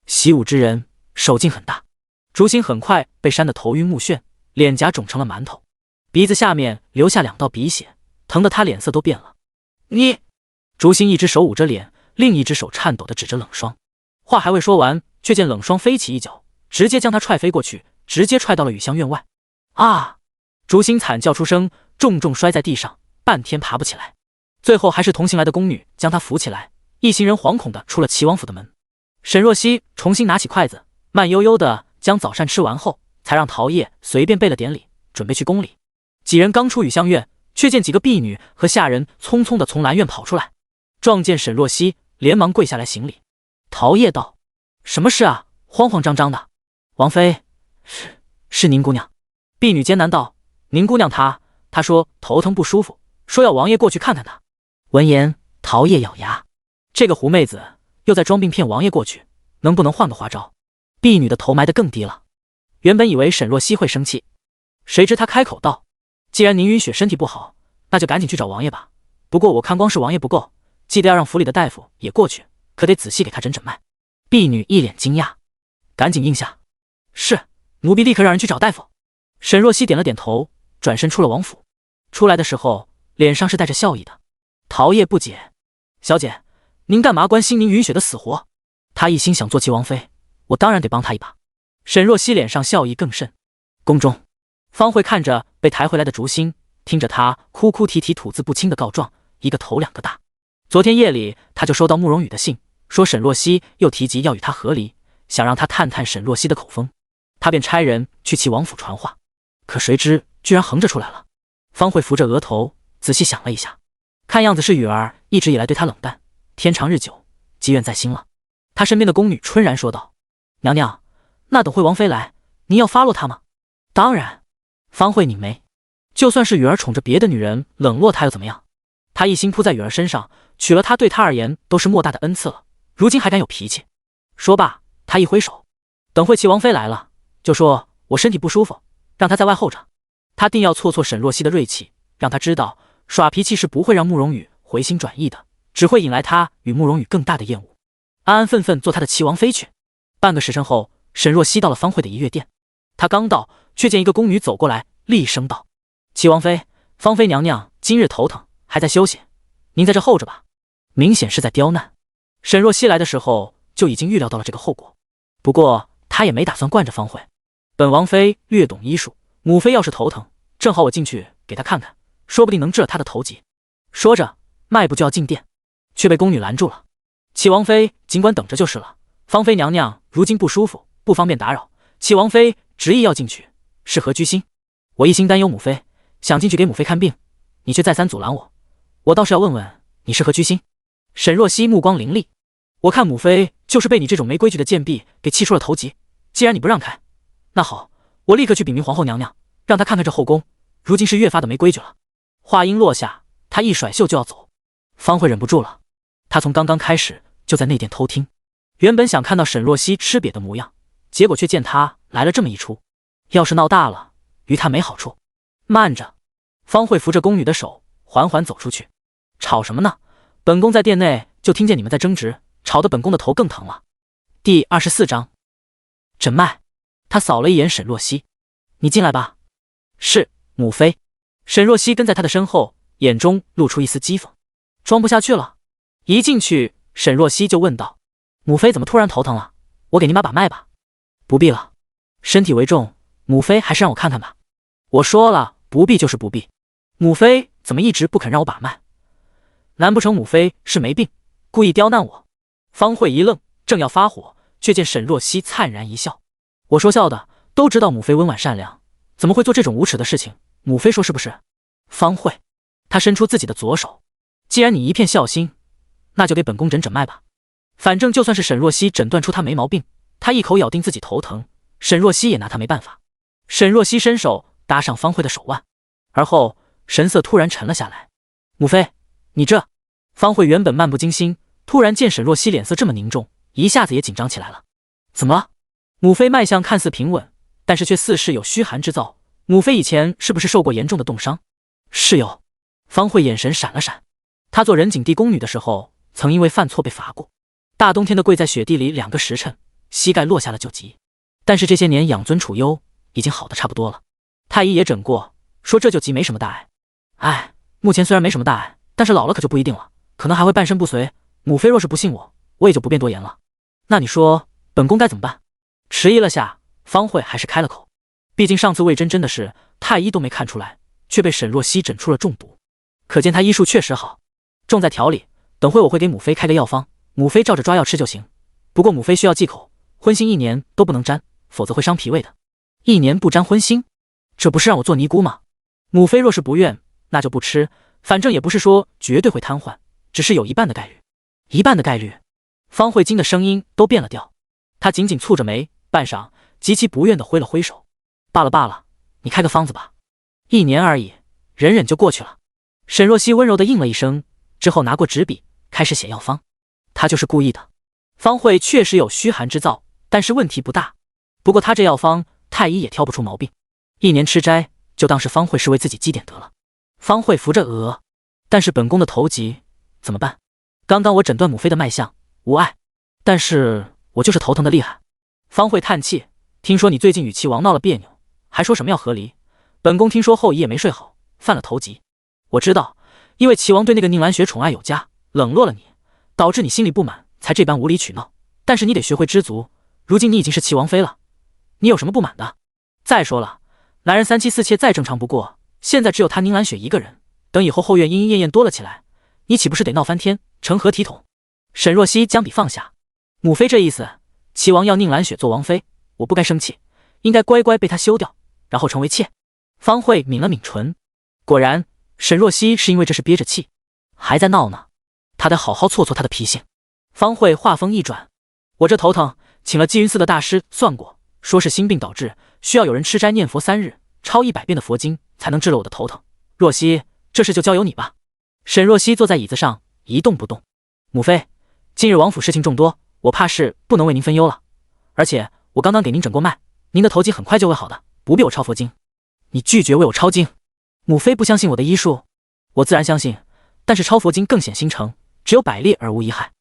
习武之人手劲很大。竹心很快被扇得头晕目眩，脸颊肿成了馒头，鼻子下面留下2道鼻血，疼得他脸色都变了。你！竹心一只手捂着脸，另一只手颤抖地指着冷霜。话还未说完，却见冷霜飞起一脚，直接将他踹飞过去，直接踹到了雨香院外。啊！竹心惨叫出声，重重摔在地上，半天爬不起来。最后还是同行来的宫女将他扶起来，一行人惶恐地出了齐王府的门。沈若曦重新拿起筷子，慢悠悠地将早膳吃完后，才让陶叶随便备了点礼，准备去宫里。几人刚出雨香院，却见几个婢女和下人匆匆地从兰院跑出来，撞见沈若曦，连忙跪下来行礼。陶叶道：什么事啊，慌慌张张的。王妃，是宁姑娘。婢女艰难道：宁姑娘她说头疼不舒服，说要王爷过去看看她。闻言，陶叶咬牙，这个狐妹子又在装病骗王爷过去，能不能换个花招？婢女的头埋得更低了。原本以为沈若曦会生气，谁知她开口道：既然宁云雪身体不好，那就赶紧去找王爷吧。不过我看光是王爷不够，记得要让府里的大夫也过去，可得仔细给他诊诊脉。婢女一脸惊讶，赶紧应下。是，奴婢立刻让人去找大夫。沈若曦点了点头，转身出了王府。出来的时候，脸上是带着笑意的。陶叶不解：小姐，您干嘛关心宁云雪的死活？她一心想做齐王妃，我当然得帮她一把。沈若曦脸上笑意更甚。宫中，方慧看着被抬回来的竹心，听着他哭哭啼啼吐字不清的告状，一个头2个大。昨天夜里他就收到慕容羽的信，说沈若曦又提及要与他和离，想让他探探沈若曦的口风，他便差人去齐王府传话，可谁知居然横着出来了。方慧扶着额头仔细想了一下，看样子是雨儿一直以来对他冷淡，天长日久，积怨在心了。他身边的宫女春然说道：娘娘，那等会王妃来，您要发落她吗？当然。方慧拧眉，就算是雨儿宠着别的女人冷落她又怎么样？她一心扑在雨儿身上，娶了她对她而言都是莫大的恩赐了，如今还敢有脾气。说罢，他一挥手，等会齐王妃来了，就说我身体不舒服，让她在外候着。他定要挫挫沈若曦的锐气，让他知道耍脾气是不会让慕容羽回心转意的，只会引来他与慕容羽更大的厌恶。安安分分做他的齐王妃去。半个时辰后，沈若曦到了方慧的怡悦殿。她刚到，却见一个宫女走过来，厉声道：“齐王妃，芳妃娘娘今日头疼，还在休息，您在这候着吧。”明显是在刁难。沈若曦来的时候就已经预料到了这个后果，不过她也没打算惯着方慧。本王妃略懂医术，母妃要是头疼，正好我进去给她看看，说不定能治了她的头疾。说着，迈步就要进殿，却被宫女拦住了。齐王妃尽管等着就是了，芳妃娘娘如今不舒服，不方便打扰。齐王妃执意要进去，是何居心？我一心担忧母妃，想进去给母妃看病，你却再三阻拦我，我倒是要问问你是何居心。沈若曦目光凌厉，我看母妃就是被你这种没规矩的贱婢给气出了头疾。既然你不让开，那好，我立刻去禀明皇后娘娘，让她看看这后宫，如今是越发的没规矩了。话音落下，她一甩袖就要走。方慧忍不住了，她从刚刚开始就在内殿偷听，原本想看到沈若曦吃瘪的模样，结果却见她来了这么一出，要是闹大了，于她没好处。慢着！方慧扶着宫女的手，缓缓走出去。吵什么呢？本宫在殿内就听见你们在争执，吵得本宫的头更疼了。第24章诊脉。他扫了一眼沈若曦，你进来吧。是，母妃。沈若曦跟在他的身后，眼中露出一丝讥讽。装不下去了？一进去，沈若曦就问道：“母妃怎么突然头疼了？我给您把脉吧。”不必了，身体为重，母妃还是让我看看吧。我说了，不必就是不必。母妃怎么一直不肯让我把脉？难不成母妃是没病，故意刁难我？方慧一愣，正要发火，却见沈若曦灿然一笑。我说笑的，都知道母妃温婉善良，怎么会做这种无耻的事情？母妃说是不是？方慧，她伸出自己的左手，既然你一片孝心，那就给本宫诊脉吧。反正就算是沈若曦诊断出她没毛病，她一口咬定自己头疼，沈若曦也拿她没办法。沈若曦伸手搭上方慧的手腕，而后神色突然沉了下来。母妃，你这……方慧原本漫不经心，突然见沈若曦脸色这么凝重，一下子也紧张起来了。怎么了？母妃脉象看似平稳，但是却似是有虚寒之兆。母妃以前是不是受过严重的冻伤？是有。方慧眼神闪了闪，她做仁景帝宫女的时候，曾因为犯错被罚过，大冬天的跪在雪地里2个时辰，膝盖落下了就疾。但是这些年养尊处优，已经好的差不多了。太医也诊过，说这就疾没什么大碍。哎，目前虽然没什么大碍，但是老了可就不一定了，可能还会半身不遂。母妃若是不信我，我也就不便多言了。那你说本宫该怎么办？迟疑了下，方慧还是开了口。毕竟上次魏真真的事，太医都没看出来，却被沈若曦诊出了中毒，可见他医术确实好，重在调理。等会我会给母妃开个药方，母妃照着抓药吃就行。不过母妃需要忌口，荤腥1年都不能沾，否则会伤脾胃的。1年不沾荤腥，这不是让我做尼姑吗？母妃若是不愿，那就不吃，反正也不是说绝对会瘫痪，只是有1半的概率。1半的概率？方慧晶的声音都变了调，她紧紧蹙着眉，半晌极其不愿地挥了挥手。罢了罢了，你开个方子吧，1年而已，忍忍就过去了。沈若曦温柔地应了一声，之后拿过纸笔开始写药方。她就是故意的。方慧确实有虚寒之兆，但是问题不大。不过她这药方，太医也挑不出毛病。1年吃斋，就当是方慧是为自己积点得了。方慧扶着额，但是本宫的头疾怎么办？刚刚我诊断母妃的脉象无碍，但是我就是头疼的厉害。方慧叹气，听说你最近与齐王闹了别扭，还说什么要和离。本宫听说后一夜没睡好，犯了头疾。我知道，因为齐王对那个宁兰雪宠爱有加，冷落了你，导致你心里不满，才这般无理取闹。但是你得学会知足，如今你已经是齐王妃了，你有什么不满的？再说了，男人3妻4妾再正常不过，现在只有他宁兰雪一个人，等以后后院莺莺燕燕多了起来，你岂不是得闹翻天，成何体统？沈若曦将笔放下，母妃这意思，齐王要宁兰雪做王妃，我不该生气，应该乖乖被他休掉，然后成为妾。方慧抿了抿唇，果然沈若曦是因为这事憋着气，还在闹呢，他得好好挫挫他的脾性。方慧话锋一转，我这头疼，请了积云寺的大师算过，说是心病导致，需要有人吃斋念佛3日，抄100遍的佛经，才能治了我的头疼。若曦，这事就交由你吧。沈若曦坐在椅子上一动不动。母妃，今日王府事情众多，我怕是不能为您分忧了。而且我刚刚给您诊过脉，您的头疾很快就会好的，不必我抄佛经。你拒绝为我抄经？母妃不相信我的医术，我自然相信，但是抄佛经更显心诚，只有百利而无一害。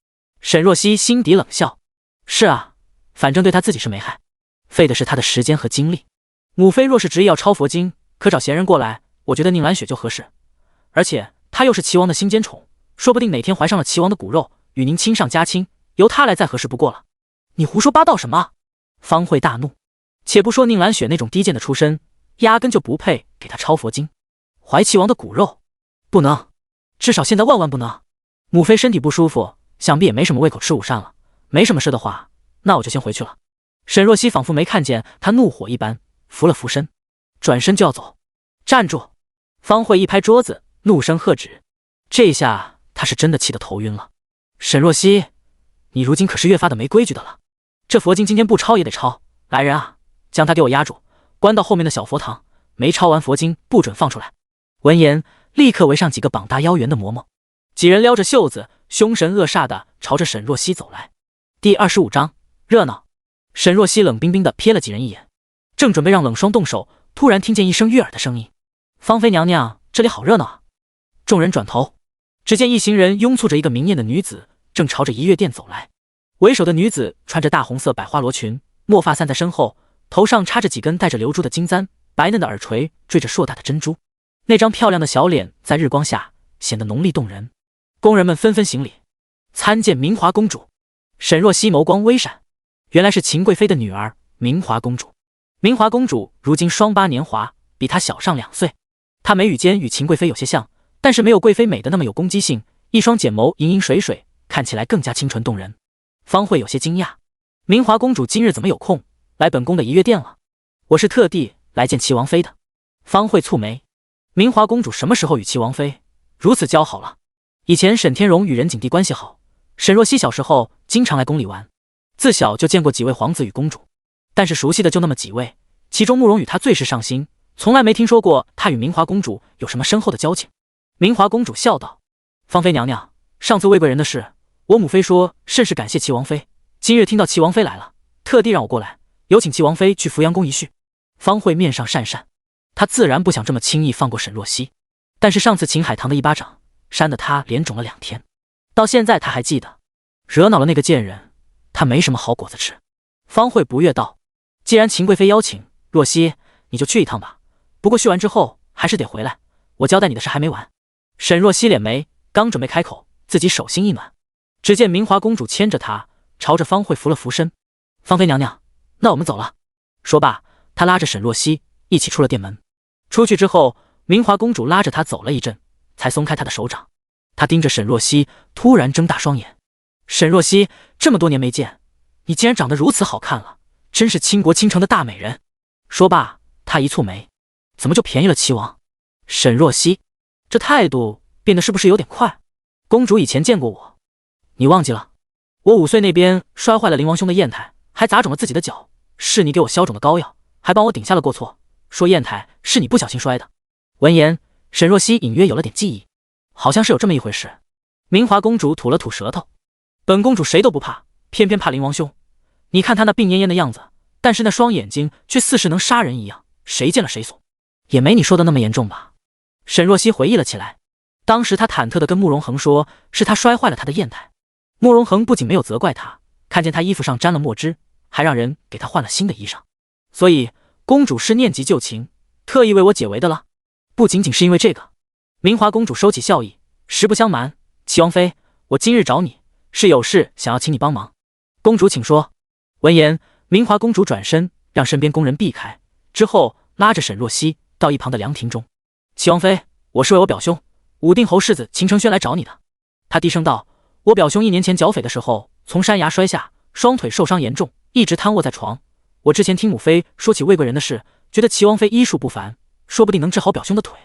沈若曦心底冷笑，是啊，反正对她自己是没害，费的是她的时间和精力。母妃若是执意要抄佛经，可找闲人过来，我觉得宁兰雪就合适。而且她又是齐王的心尖宠，说不定哪天怀上了齐王的骨肉，与您亲上加亲，由她来再合适不过了。你胡说八道什么？方慧大怒。且不说宁兰雪那种低贱的出身，压根就不配给她抄佛经。怀齐王的骨肉，不能，至少现在万万不能。母妃身体不舒服，想必也没什么胃口吃午膳了。没什么事的话，那我就先回去了。沈若曦仿佛没看见他怒火一般，扶了扶身，转身就要走。站住！方慧一拍桌子，怒声喝止。这下他是真的气得头晕了。沈若曦，你如今可是越发的没规矩的了。这佛经今天不抄也得抄。来人啊，将他给我压住，关到后面的小佛堂，没抄完佛经不准放出来。闻言，立刻围上几个膀大腰圆的嬷嬷，几人撩着袖子，凶神恶煞地朝着沈若曦走来。第25章热闹。沈若曦冷冰冰地瞥了几人一眼，正准备让冷霜动手，突然听见一声悦耳的声音：“芳妃娘娘，这里好热闹啊！”众人转头，只见一行人拥簇着一个明艳的女子，正朝着怡悦殿走来。为首的女子穿着大红色百花罗裙，墨发散在身后，头上插着几根带着流珠的金簪，白嫩的耳垂缀着硕大的珍珠，那张漂亮的小脸在日光下显得浓丽动人。宫人们纷纷行礼，参见明华公主。沈若曦眸光微闪，原来是秦贵妃的女儿明华公主。明华公主如今双八年华，比她小上2岁。她眉宇间与秦贵妃有些像，但是没有贵妃美的那么有攻击性，一双翦眸盈盈水水，看起来更加清纯动人。方慧有些惊讶，明华公主今日怎么有空来本宫的怡悦殿了？我是特地来见齐王妃的。方慧蹙眉，明华公主什么时候与齐王妃如此交好了？以前沈天荣与任景帝关系好，沈若曦小时候经常来宫里玩，自小就见过几位皇子与公主，但是熟悉的就那么几位，其中慕容羽她最是上心，从来没听说过她与明华公主有什么深厚的交情。明华公主笑道：“芳妃娘娘，上次魏贵人的事，我母妃说甚是感谢齐王妃，今日听到齐王妃来了，特地让我过来，有请齐王妃去扶阳宫一叙。”方慧面上讪讪，她自然不想这么轻易放过沈若曦，但是上次秦海棠的一巴掌，扇得她脸肿了2天，到现在她还记得，惹恼了那个贱人，她没什么好果子吃。方慧不悦道：“既然秦贵妃邀请，若曦你就去一趟吧，不过叙完之后还是得回来，我交代你的事还没完。”沈若曦敛眉，刚准备开口，自己手心一暖，只见明华公主牵着她，朝着方慧扶了扶身：“芳妃娘娘，那我们走了。”说罢，她拉着沈若曦一起出了殿门。出去之后，明华公主拉着她走了一阵，才松开她的手掌。她盯着沈若曦，突然睁大双眼：“沈若曦，这么多年没见，你竟然长得如此好看了，真是倾国倾城的大美人。”说罢，她一蹙眉：“怎么就便宜了齐王？”沈若曦这态度变得是不是有点快？公主以前见过我，你忘记了？我5岁那边摔坏了灵王兄的砚台，还砸肿了自己的脚，是你给我消肿的膏药，还帮我顶下了过错，说砚台是你不小心摔的。闻言，沈若曦隐约有了点记忆，好像是有这么一回事。明华公主吐了吐舌头：“本公主谁都不怕，偏偏怕灵王兄。你看他那病恹恹的样子，但是那双眼睛却似是能杀人一样，谁见了谁怂。也没你说的那么严重吧？”沈若曦回忆了起来，当时她忐忑地跟慕容恒说，是他摔坏了他的砚台。慕容恒不仅没有责怪他，看见他衣服上沾了墨汁，还让人给他换了新的衣裳。所以公主是念及旧情，特意为我解围的了。不仅仅是因为这个。明华公主收起笑意，实不相瞒，齐王妃，我今日找你是有事想要请你帮忙。公主请说。闻言，明华公主转身让身边宫人避开，之后拉着沈若曦到一旁的凉亭中。齐王妃，我是为我表兄武定侯世子秦承轩来找你的。他低声道：“我表兄1年前剿匪的时候从山崖摔下，双腿受伤严重，一直瘫卧在床。我之前听母妃说起魏贵人的事，觉得齐王妃医术不凡，说不定能治好表兄的腿。”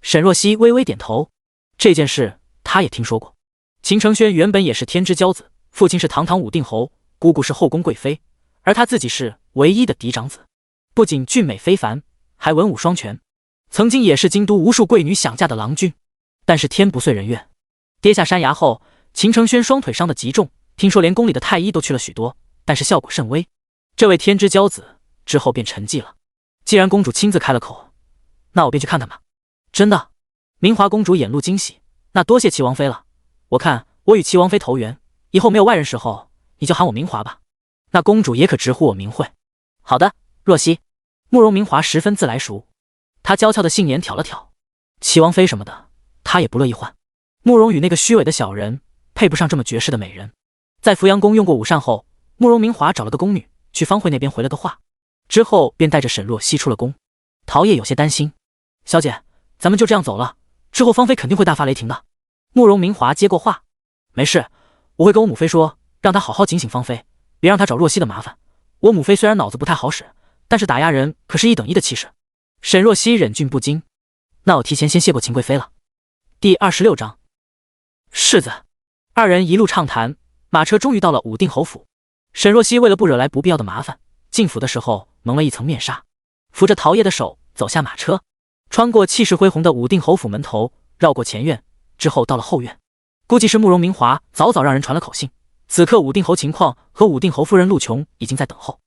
沈若曦微微点头，这件事她也听说过。秦承轩原本也是天之骄子，父亲是堂堂武定侯，姑姑是后宫贵妃，而他自己是唯一的嫡长子，不仅俊美非凡，还文武双全，曾经也是京都无数贵女想嫁的郎君。但是天不遂人愿，跌下山崖后，秦承轩双腿伤得极重，听说连宫里的太医都去了许多，但是效果甚微。这位天之骄子之后便沉寂了。既然公主亲自开了口，那我便去看看吧。真的？明华公主眼露惊喜，那多谢齐王妃了。我看我与齐王妃投缘，以后没有外人时候，你就喊我明华吧。那公主也可直呼我明慧。好的，若曦。慕容明华十分自来熟，他娇俏的杏眼挑了挑，齐王妃什么的，他也不乐意换。慕容羽那个虚伪的小人，配不上这么绝世的美人。在扶阳宫用过午膳后，慕容明华找了个宫女去方慧那边回了个话，之后便带着沈若曦出了宫。陶叶有些担心，小姐，咱们就这样走了，之后方妃肯定会大发雷霆的。慕容明华接过话，没事，我会跟我母妃说，让她好好警醒方妃，别让她找若曦的麻烦。我母妃虽然脑子不太好使，但是打压人可是1等1的气势。沈若曦忍俊不禁，那我提前先谢过秦贵妃了。第26章，世子。二人一路畅谈，马车终于到了武定侯府。沈若曦为了不惹来不必要的麻烦，进府的时候蒙了一层面纱，扶着陶叶的手走下马车，穿过气势恢宏的武定侯府门头，绕过前院，之后到了后院。估计是慕容明华早让人传了口信，此刻武定侯秦况和武定侯夫人陆琼已经在等候。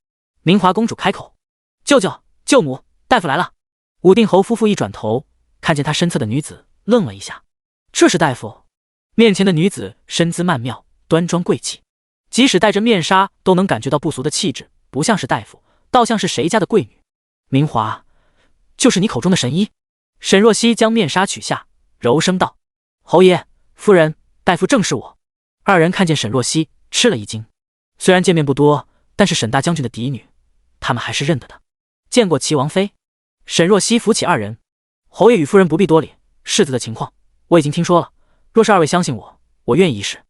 明华公主开口：“舅舅、舅母，大夫来了。”武定侯夫妇一转头，看见他身侧的女子，愣了一下。这是大夫？面前的女子身姿曼妙，端庄贵气，即使戴着面纱都能感觉到不俗的气质，不像是大夫，倒像是谁家的贵女。明华，就是你口中的神医？沈若曦将面纱取下，柔声道：“侯爷、夫人，大夫正是我。”二人看见沈若曦，吃了一惊。虽然见面不多，但是沈大将军的嫡女，他们还是认得的。见过齐王妃。沈若曦扶起二人：“侯爷与夫人不必多礼，世子的情况我已经听说了。若是二位相信我，我愿意一试。”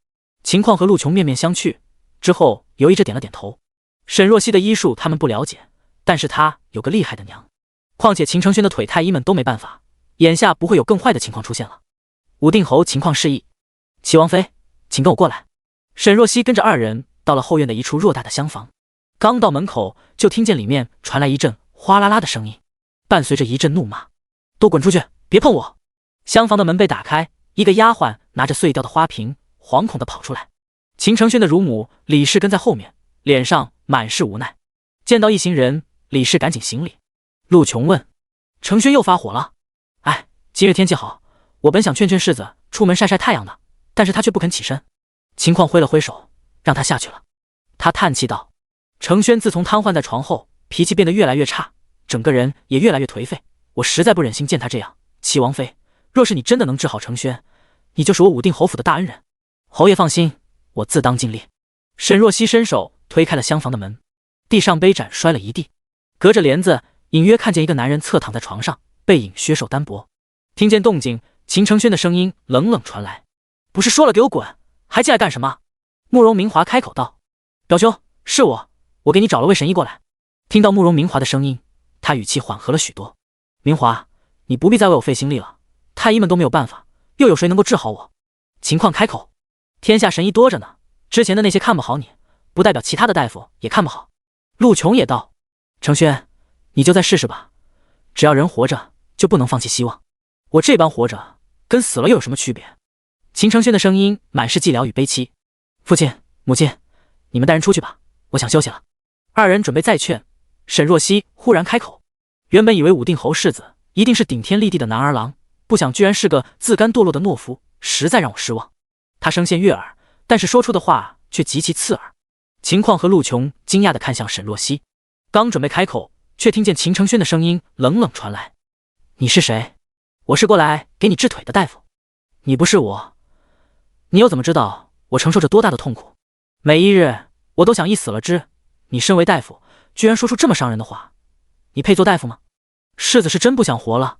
秦况和陆琼面面相觑，之后犹豫着点了点头。沈若曦的医术他们不了解，但是他有个厉害的娘，况且秦承轩的腿太医们都没办法，眼下不会有更坏的情况出现了。武定侯情况示意：“齐王妃，请跟我过来。”沈若曦跟着二人到了后院的一处偌大的厢房，刚到门口就听见里面传来一阵哗啦啦的声音，伴随着一阵怒骂：“都滚出去，别碰我！”厢房的门被打开，一个丫鬟拿着碎掉的花瓶，惶恐地跑出来。秦承轩的乳母李氏跟在后面，脸上满是无奈。见到一行人，李氏赶紧行礼。陆琼问：“承轩又发火了？”“哎，今日天气好，我本想劝劝世子出门晒晒太阳的，但是他却不肯起身。”秦况挥了挥手，让他下去了。他叹气道：“承轩自从瘫痪在床后，脾气变得越来越差，整个人也越来越颓废，我实在不忍心见他这样。齐王妃，若是你真的能治好承轩，你就是我武定侯府的大恩人。侯爷放心，我自当尽力。”沈若曦伸手推开了厢房的门，地上杯盏摔了一地，隔着帘子隐约看见一个男人侧躺在床上，背影削瘦单薄。听见动静，秦承轩的声音冷冷传来：“不是说了给我滚，还进来干什么？”慕容明华开口道：“表兄，是我给你找了位神医过来。”听到慕容明华的声音，他语气缓和了许多：“明华，你不必再为我费心力了，太医们都没有办法，又有谁能够治好我？”秦况开口：“天下神医多着呢，之前的那些看不好你，不代表其他的大夫也看不好。”陆琼也道：“承轩，你就再试试吧，只要人活着，就不能放弃希望。我这般活着，跟死了又有什么区别？”秦承轩的声音满是寂寥与悲戚：“父亲、母亲，你们带人出去吧，我想休息了。”二人准备再劝，沈若曦忽然开口：“原本以为武定侯世子一定是顶天立地的男儿郎，不想居然是个自甘堕落的懦夫，实在让我失望。”他声线悦耳，但是说出的话却极其刺耳。秦况和陆琼惊讶地看向沈若曦，刚准备开口，却听见秦承轩的声音冷冷传来：“你是谁？我是过来给你治腿的大夫。你不是我，你又怎么知道我承受着多大的痛苦？每一日我都想一死了之。你身为大夫，居然说出这么伤人的话，你配做大夫吗？世子是真不想活了？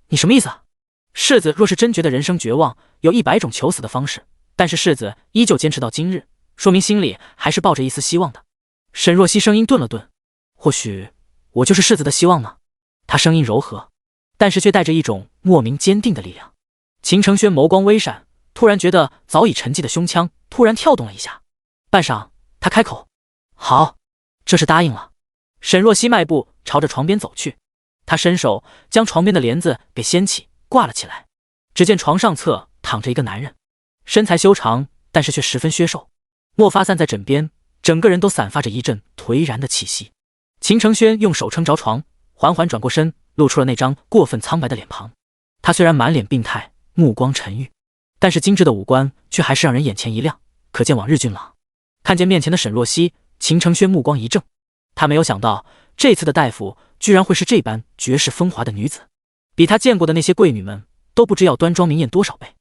你什么意思啊？”世子若是真觉得人生绝望，有100种求死的方式，但是世子依旧坚持到今日，说明心里还是抱着一丝希望的。沈若曦声音顿了顿：“或许我就是世子的希望呢。”她声音柔和，但是却带着一种莫名坚定的力量。秦承轩眸光微闪，突然觉得早已沉寂的胸腔突然跳动了一下。半晌，他开口：“好，这是答应了。”沈若曦迈步朝着床边走去，他伸手将床边的帘子给掀起，挂了起来。只见床上侧躺着一个男人，身材修长，但是却十分削瘦，墨发散在枕边，整个人都散发着一阵颓然的气息。秦承轩用手撑着床，缓缓转过身，露出了那张过分苍白的脸庞。他虽然满脸病态，目光沉郁，但是精致的五官却还是让人眼前一亮，可见往日俊朗。看见面前的沈若曦，秦承轩目光一怔，他没有想到这次的大夫居然会是这般绝世风华的女子，比他见过的那些贵女们都不知要端庄明艳多少倍。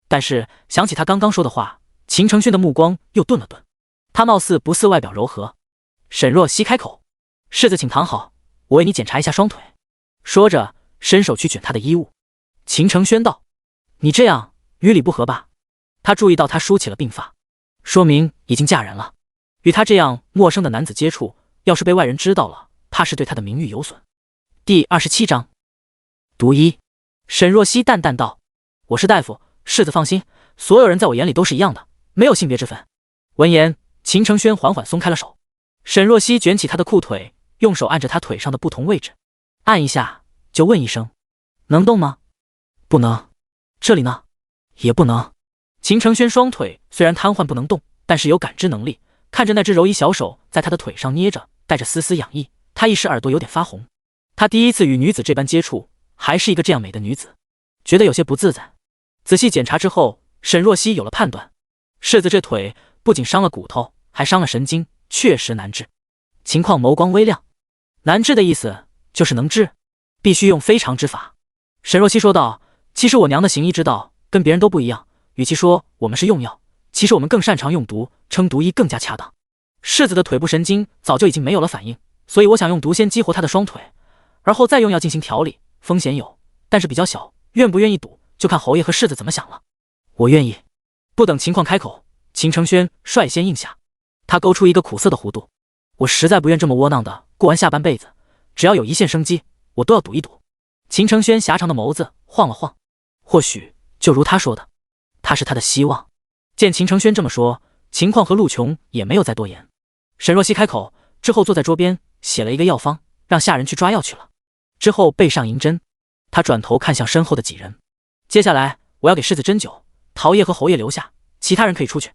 但是想起他刚刚说的话，秦承轩的目光又顿了顿。他貌似不似外表柔和。沈若曦开口：“世子请躺好，我为你检查一下双腿。”说着伸手去卷他的衣物。秦承轩道：“你这样与理不合吧？”他注意到他梳起了鬓发，说明已经嫁人了。与他这样陌生的男子接触，要是被外人知道了，怕是对他的名誉有损。第27章毒医。沈若曦淡淡道：“我是大夫，世子放心，所有人在我眼里都是一样的，没有性别之分。”闻言，秦承轩缓缓松开了手。沈若曦卷起他的裤腿，用手按着他腿上的不同位置，按一下就问一声：“能动吗？”“不能。”“这里呢？”“也不能。”秦承轩双腿虽然瘫痪不能动，但是有感知能力，看着那只柔仪小手在他的腿上捏着，带着丝丝痒意，他一时耳朵有点发红。他第一次与女子这般接触，还是一个这样美的女子，觉得有些不自在。仔细检查之后，沈若曦有了判断，世子这腿不仅伤了骨头，还伤了神经，确实难治。情况眸光微亮：“难治的意思就是能治，必须用非常之法。”沈若曦说道：“其实我娘的行医之道跟别人都不一样，与其说我们是用药，其实我们更擅长用毒，称毒医更加恰当。世子的腿部神经早就已经没有了反应，所以我想用毒先激活他的双腿，而后再用药进行调理，风险有，但是比较小，愿不愿意赌，就看侯爷和世子怎么想了。”“我愿意。”不等情况开口，秦承轩率先应下。他勾出一个苦涩的弧度：“我实在不愿这么窝囊的过完下半辈子，只要有一线生机，我都要赌一赌。”秦承轩狭长的眸子晃了晃，或许就如他说的，他是他的希望。见秦承轩这么说，秦况和陆琼也没有再多言。沈若曦开口之后，坐在桌边写了一个药方，让下人去抓药去了。之后背上银针，他转头看向身后的几人：“接下来我要给世子针灸，陶爷和侯爷留下，其他人可以出去。”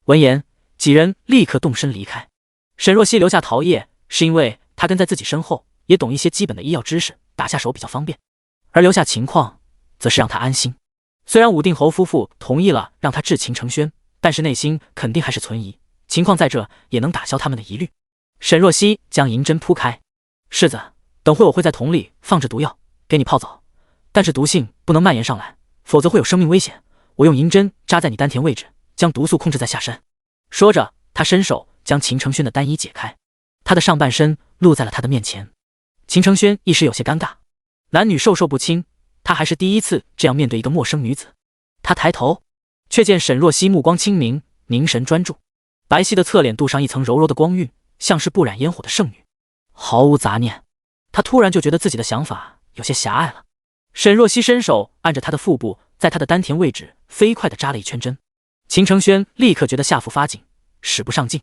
闻言，几人立刻动身离开。沈若曦留下陶业，是因为他跟在自己身后，也懂一些基本的医药知识，打下手比较方便；而留下秦况，则是让他安心。虽然武定侯夫妇同意了让他治秦承轩，但是内心肯定还是存疑。秦况在这也能打消他们的疑虑。沈若曦将银针铺开：“世子，等会我会在桶里放置毒药，给你泡澡，但是毒性不能蔓延上来，否则会有生命危险。我用银针扎在你丹田位置，将毒素控制在下身。”说着，他伸手将秦承轩的单衣解开，他的上半身露在了他的面前。秦承轩一时有些尴尬，男女授受不亲，他还是第一次这样面对一个陌生女子。他抬头，却见沈若曦目光清明，凝神专注，白皙的侧脸镀上一层柔柔的光晕，像是不染烟火的圣女，毫无杂念。他突然就觉得自己的想法有些狭隘了。沈若曦伸手按着他的腹部，在他的丹田位置飞快地扎了一圈针。秦承轩立刻觉得下腹发紧，使不上劲。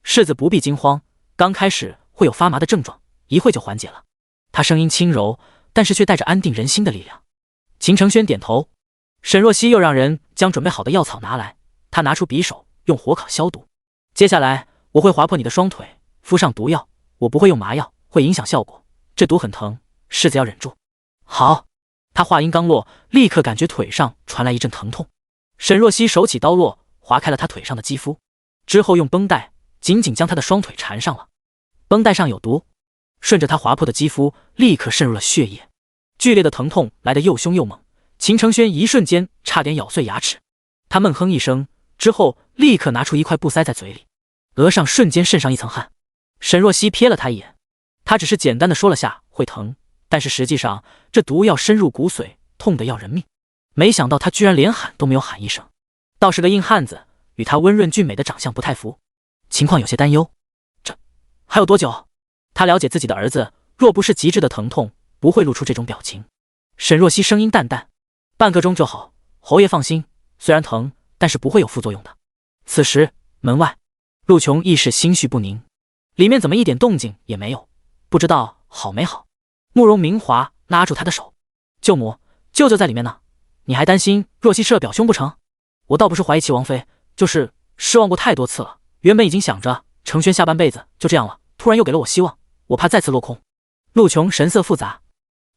世子不必惊慌，刚开始会有发麻的症状，一会就缓解了。他声音轻柔，但是却带着安定人心的力量。秦承轩点头。沈若曦又让人将准备好的药草拿来，他拿出匕首，用火烤消毒。接下来我会划破你的双腿，敷上毒药，我不会用麻药，会影响效果。这毒很疼，世子要忍住。好。他话音刚落，立刻感觉腿上传来一阵疼痛。沈若曦手起刀落，划开了他腿上的肌肤，之后用绷带紧紧将他的双腿缠上了。绷带上有毒，顺着他划破的肌肤立刻渗入了血液。剧烈的疼痛来得又凶又猛，秦承轩一瞬间差点咬碎牙齿。他闷哼一声，之后立刻拿出一块布塞在嘴里，额上瞬间渗上一层汗。沈若曦瞥了他一眼，他只是简单的说了下会疼，但是实际上这毒药深入骨髓，痛得要人命。没想到他居然连喊都没有喊一声，倒是个硬汉子，与他温润俊美的长相不太符。情况有些担忧，这还有多久？他了解自己的儿子，若不是极致的疼痛，不会露出这种表情。沈若曦声音淡淡：“半个钟就好，侯爷放心，虽然疼，但是不会有副作用的。”此时门外，陆琼亦是心绪不宁，里面怎么一点动静也没有，不知道好没好。慕容明华拉住他的手：“舅母，舅舅在里面呢，你还担心若曦是了表兄不成？我倒不是怀疑齐王妃，就是失望过太多次了。原本已经想着承轩下半辈子就这样了，突然又给了我希望，我怕再次落空。”陆琼神色复杂。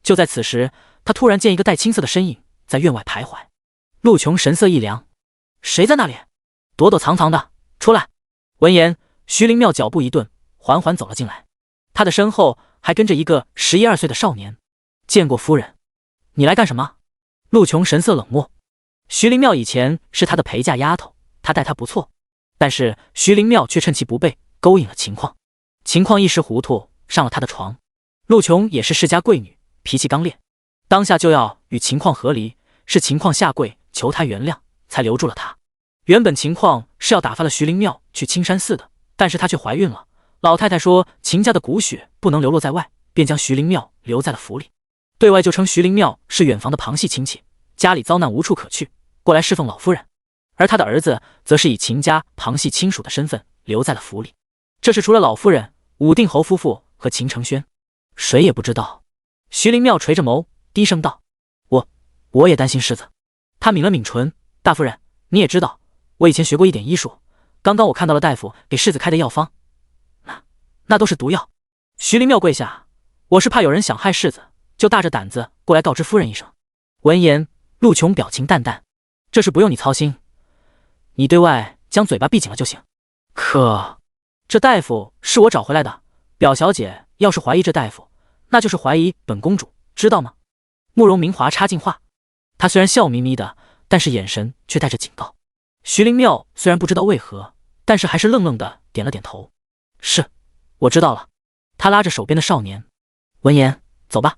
就在此时，他突然见一个带青色的身影在院外徘徊。陆琼神色一凉：“谁在那里？躲躲藏藏的，出来！”闻言，徐灵庙脚步一顿，缓缓走了进来。他的身后还跟着一个11、12岁的少年。见过夫人。你来干什么？陆琼神色冷漠。徐灵庙以前是他的陪嫁丫头，他待她不错，但是徐灵庙却趁其不备，勾引了秦况。秦况一时糊涂，上了他的床。陆琼也是世家贵女，脾气刚烈，当下就要与秦况和离，是秦况下跪求他原谅，才留住了他。原本秦况是要打发了徐灵庙去青山寺的，但是她却怀孕了。老太太说秦家的骨血不能流落在外，便将徐灵庙留在了府里，对外就称徐灵庙是远房的旁系亲戚，家里遭难无处可去，过来侍奉老夫人。而他的儿子则是以秦家旁系亲属的身份留在了府里。这是除了老夫人、武定侯夫妇和秦承轩，谁也不知道。徐灵庙垂着眸，低声道：“我也担心世子。”他抿了抿唇：“大夫人，你也知道，我以前学过一点医术。刚刚我看到了大夫给世子开的药方，那都是毒药。”徐灵庙跪下：“我是怕有人想害世子，就大着胆子过来告知夫人一声。”闻言，陆琼表情淡淡：“这事不用你操心，你对外将嘴巴闭紧了就行。可这大夫是我找回来的，表小姐要是怀疑这大夫，那就是怀疑本公主，知道吗？”慕容明华插进话，他虽然笑眯眯的，但是眼神却带着警告。徐灵庙虽然不知道为何，但是还是愣愣的点了点头：“是，我知道了。”他拉着手边的少年：“闻言，走吧。”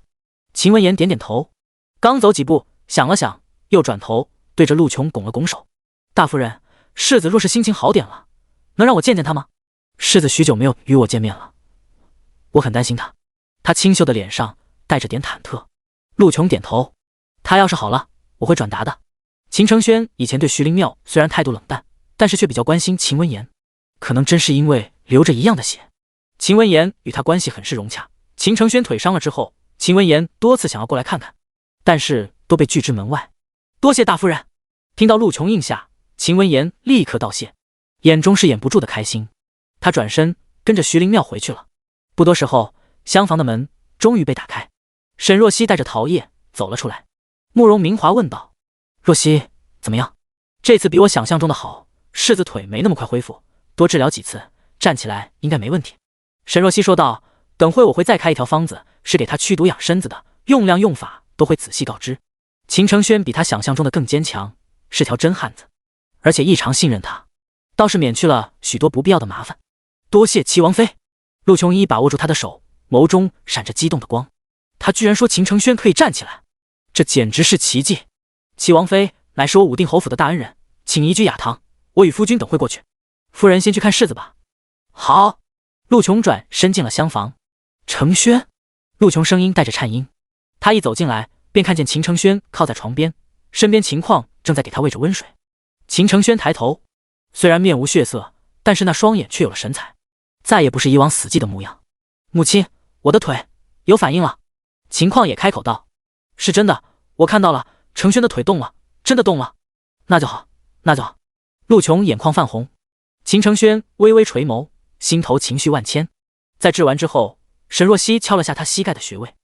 秦闻言点点头，刚走几步，想了想，又转头对着陆琼拱了拱手：“大夫人，世子若是心情好点了，能让我见见他吗？世子许久没有与我见面了，我很担心他。”他清秀的脸上带着点忐忑。陆琼点头：“他要是好了，我会转达的。”秦承轩以前对徐灵庙虽然态度冷淡，但是却比较关心秦文言，可能真是因为流着一样的血。秦文言与他关系很是融洽，秦承轩腿伤了之后，秦文言多次想要过来看看，但是都被拒之门外。多谢大夫人。听到陆琼应下，秦文言立刻道谢，眼中是掩不住的开心。他转身跟着徐灵庙回去了。不多时候，厢房的门终于被打开，沈若曦带着桃叶走了出来。慕容明华问道：“若曦，怎么样？这次比我想象中的好，世子腿没那么快恢复，多治疗几次，站起来应该没问题。”沈若曦说道：“等会我会再开一条方子，是给他驱毒养身子的，用量用法都会仔细告知。”秦承轩比他想象中的更坚强，是条真汉子，而且异常信任他，倒是免去了许多不必要的麻烦。多谢齐王妃。陆琼一把握住他的手，眸中闪着激动的光。他居然说秦承轩可以站起来，这简直是奇迹。齐王妃乃是我武定侯府的大恩人，请移居雅堂，我与夫君等会过去。夫人先去看世子吧。好。陆琼转身进了厢房。承轩，陆琼声音带着颤音。他一走进来，便看见秦承轩靠在床边，身边秦况正在给他喂着温水。秦承轩抬头，虽然面无血色，但是那双眼却有了神采，再也不是以往死寂的模样。母亲，我的腿有反应了。秦况也开口道：“是真的，我看到了，承轩的腿动了，真的动了。”那就好，那就好。陆琼眼眶泛红。秦承轩微微垂眸，心头情绪万千。在治完之后，沈若曦敲了下他膝盖的穴位。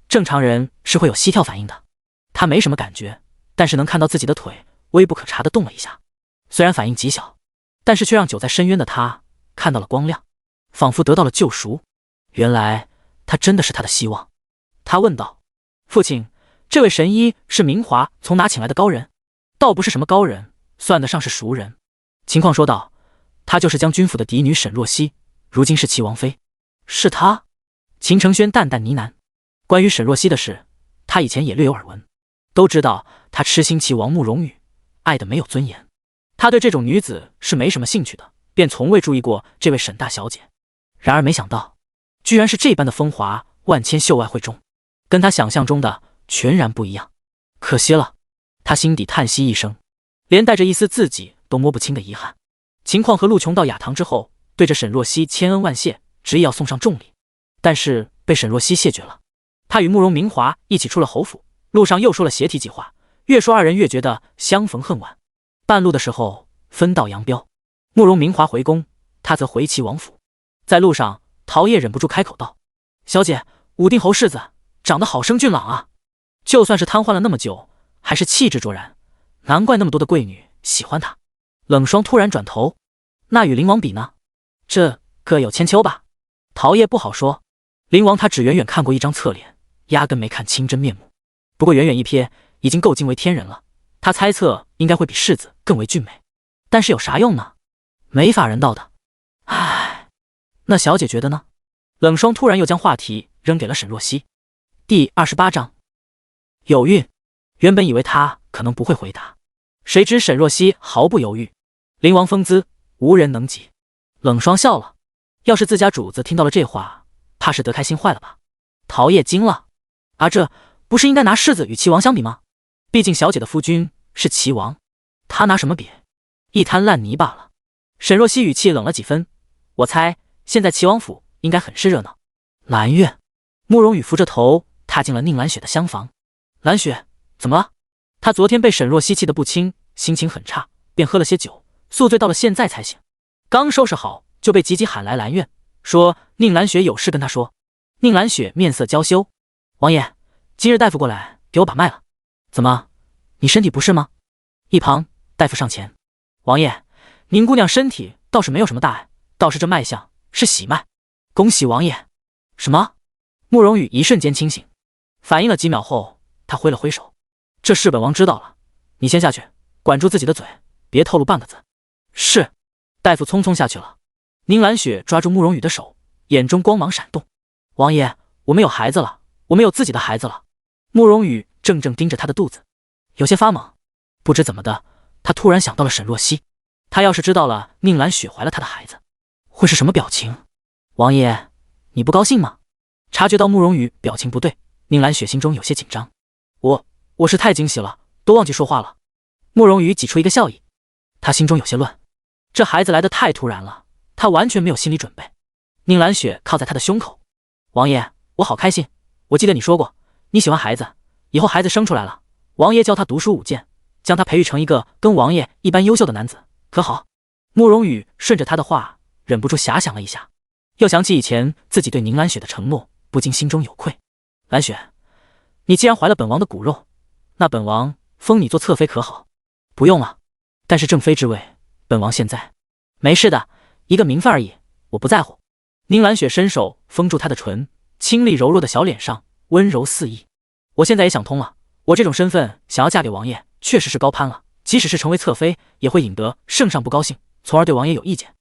正常人是会有膝跳反应的，他没什么感觉，但是能看到自己的腿微不可察地动了一下，虽然反应极小，但是却让久在深渊的他看到了光亮，仿佛得到了救赎。原来他真的是他的希望。他问道：“父亲，这位神医是明华从哪请来的高人？”“倒不是什么高人，算得上是熟人。”秦况说道：“他就是将军府的嫡女沈若曦，如今是齐王妃。”“是他？”秦承轩淡淡呢喃。关于沈若曦的事，他以前也略有耳闻，都知道他痴心齐王慕容羽，爱得没有尊严。他对这种女子是没什么兴趣的，便从未注意过这位沈大小姐。然而没想到，居然是这般的风华万千秀外慧中，跟他想象中的全然不一样。可惜了，他心底叹息一声，连带着一丝自己都摸不清的遗憾。秦况和陆琼到雅堂之后，对着沈若曦千恩万谢，执意要送上重礼，但是被沈若曦谢绝了。他与慕容明华一起出了侯府，路上又说了邪体几话，越说二人越觉得相逢恨晚。半路的时候分道扬镳，慕容明华回宫，他则回齐王府。在路上，桃叶忍不住开口道：“小姐，武定侯世子长得好生俊朗啊，就算是瘫痪了那么久，还是气质卓然，难怪那么多的贵女喜欢他。冷霜突然转头，那与灵王比呢？这各有千秋吧。陶业不好说，灵王他只远远看过一张侧脸，压根没看清真面目。不过远远一瞥，已经够惊为天人了。他猜测应该会比世子更为俊美，但是有啥用呢？没法人道的。唉，那小姐觉得呢？冷霜突然又将话题扔给了沈若曦。第28章，有孕。原本以为他可能不会回答，谁知沈若曦毫不犹豫。灵王风姿，无人能及。冷霜笑了，要是自家主子听到了这话，怕是得开心坏了吧？陶业惊了，啊，这不是应该拿世子与齐王相比吗？毕竟小姐的夫君是齐王，他拿什么比？一滩烂泥罢了。沈若曦语气冷了几分，我猜现在齐王府应该很是热闹。兰苑，慕容羽扶着头踏进了宁兰雪的厢房。兰雪，怎么了？他昨天被沈若曦气得不轻，心情很差，便喝了些酒，宿醉到了现在才醒。刚收拾好，就被吉吉喊来兰苑，说宁兰雪有事跟他说。宁兰雪面色娇羞，王爷，今日大夫过来给我把脉了。怎么，你身体不适吗？一旁大夫上前，王爷，宁姑娘身体倒是没有什么大碍，倒是这脉象是喜脉。恭喜王爷。什么？慕容羽一瞬间清醒，反应了几秒后，他挥了挥手，这事本王知道了，你先下去，管住自己的嘴，别透露半个字。是。大夫匆匆下去了。宁兰雪抓住慕容羽的手，眼中光芒闪动。王爷，我们有孩子了，我们有自己的孩子了。慕容羽怔怔盯着他的肚子，有些发懵。不知怎么的，他突然想到了沈若曦。他要是知道了宁兰雪怀了他的孩子，会是什么表情？王爷，你不高兴吗？察觉到慕容羽表情不对，宁兰雪心中有些紧张。我是太惊喜了，都忘记说话了。慕容羽挤出一个笑意，他心中有些乱。这孩子来得太突然了，他完全没有心理准备。宁兰雪靠在他的胸口，王爷，我好开心。我记得你说过，你喜欢孩子，以后孩子生出来了，王爷教他读书舞剑，将他培育成一个跟王爷一般优秀的男子，可好？慕容羽顺着他的话，忍不住遐想了一下，又想起以前自己对宁兰雪的承诺，不禁心中有愧。兰雪，你既然怀了本王的骨肉，那本王封你做侧妃可好？不用了，但是正妃之位，本王现在没事的，一个名分而已，我不在乎。宁兰雪伸手封住他的唇，清丽柔弱的小脸上温柔肆意。我现在也想通了，我这种身份想要嫁给王爷，确实是高攀了，即使是成为侧妃，也会引得圣上不高兴，从而对王爷有意见。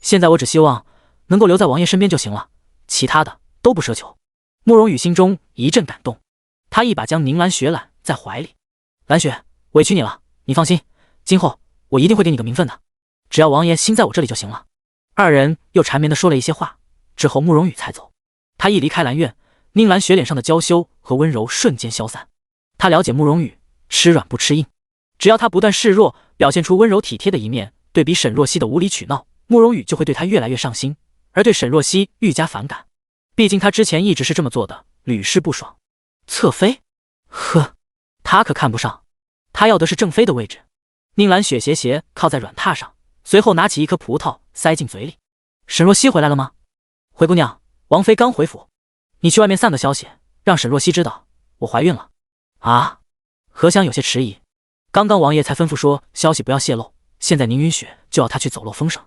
现在我只希望能够留在王爷身边就行了，其他的都不奢求。慕容羽心中一阵感动，他一把将宁兰雪揽在怀里。兰雪，委屈你了，你放心，今后我一定会给你个名分的，只要王爷心在我这里就行了。二人又缠绵地说了一些话，之后慕容羽才走。他一离开兰苑，宁兰雪脸上的娇羞和温柔瞬间消散。他了解慕容羽吃软不吃硬，只要他不断示弱，表现出温柔体贴的一面，对比沈若曦的无理取闹，慕容羽就会对他越来越上心，而对沈若曦愈加反感。毕竟他之前一直是这么做的，屡试不爽。侧妃？呵，他可看不上，他要的是正妃的位置。宁兰雪斜斜靠在软榻上，随后拿起一颗葡萄塞进嘴里。沈若曦回来了吗？回姑娘，王妃刚回府，你去外面散个消息，让沈若曦知道我怀孕了。啊？何香有些迟疑。刚刚王爷才吩咐说消息不要泄露，现在宁允雪就要他去走漏风声。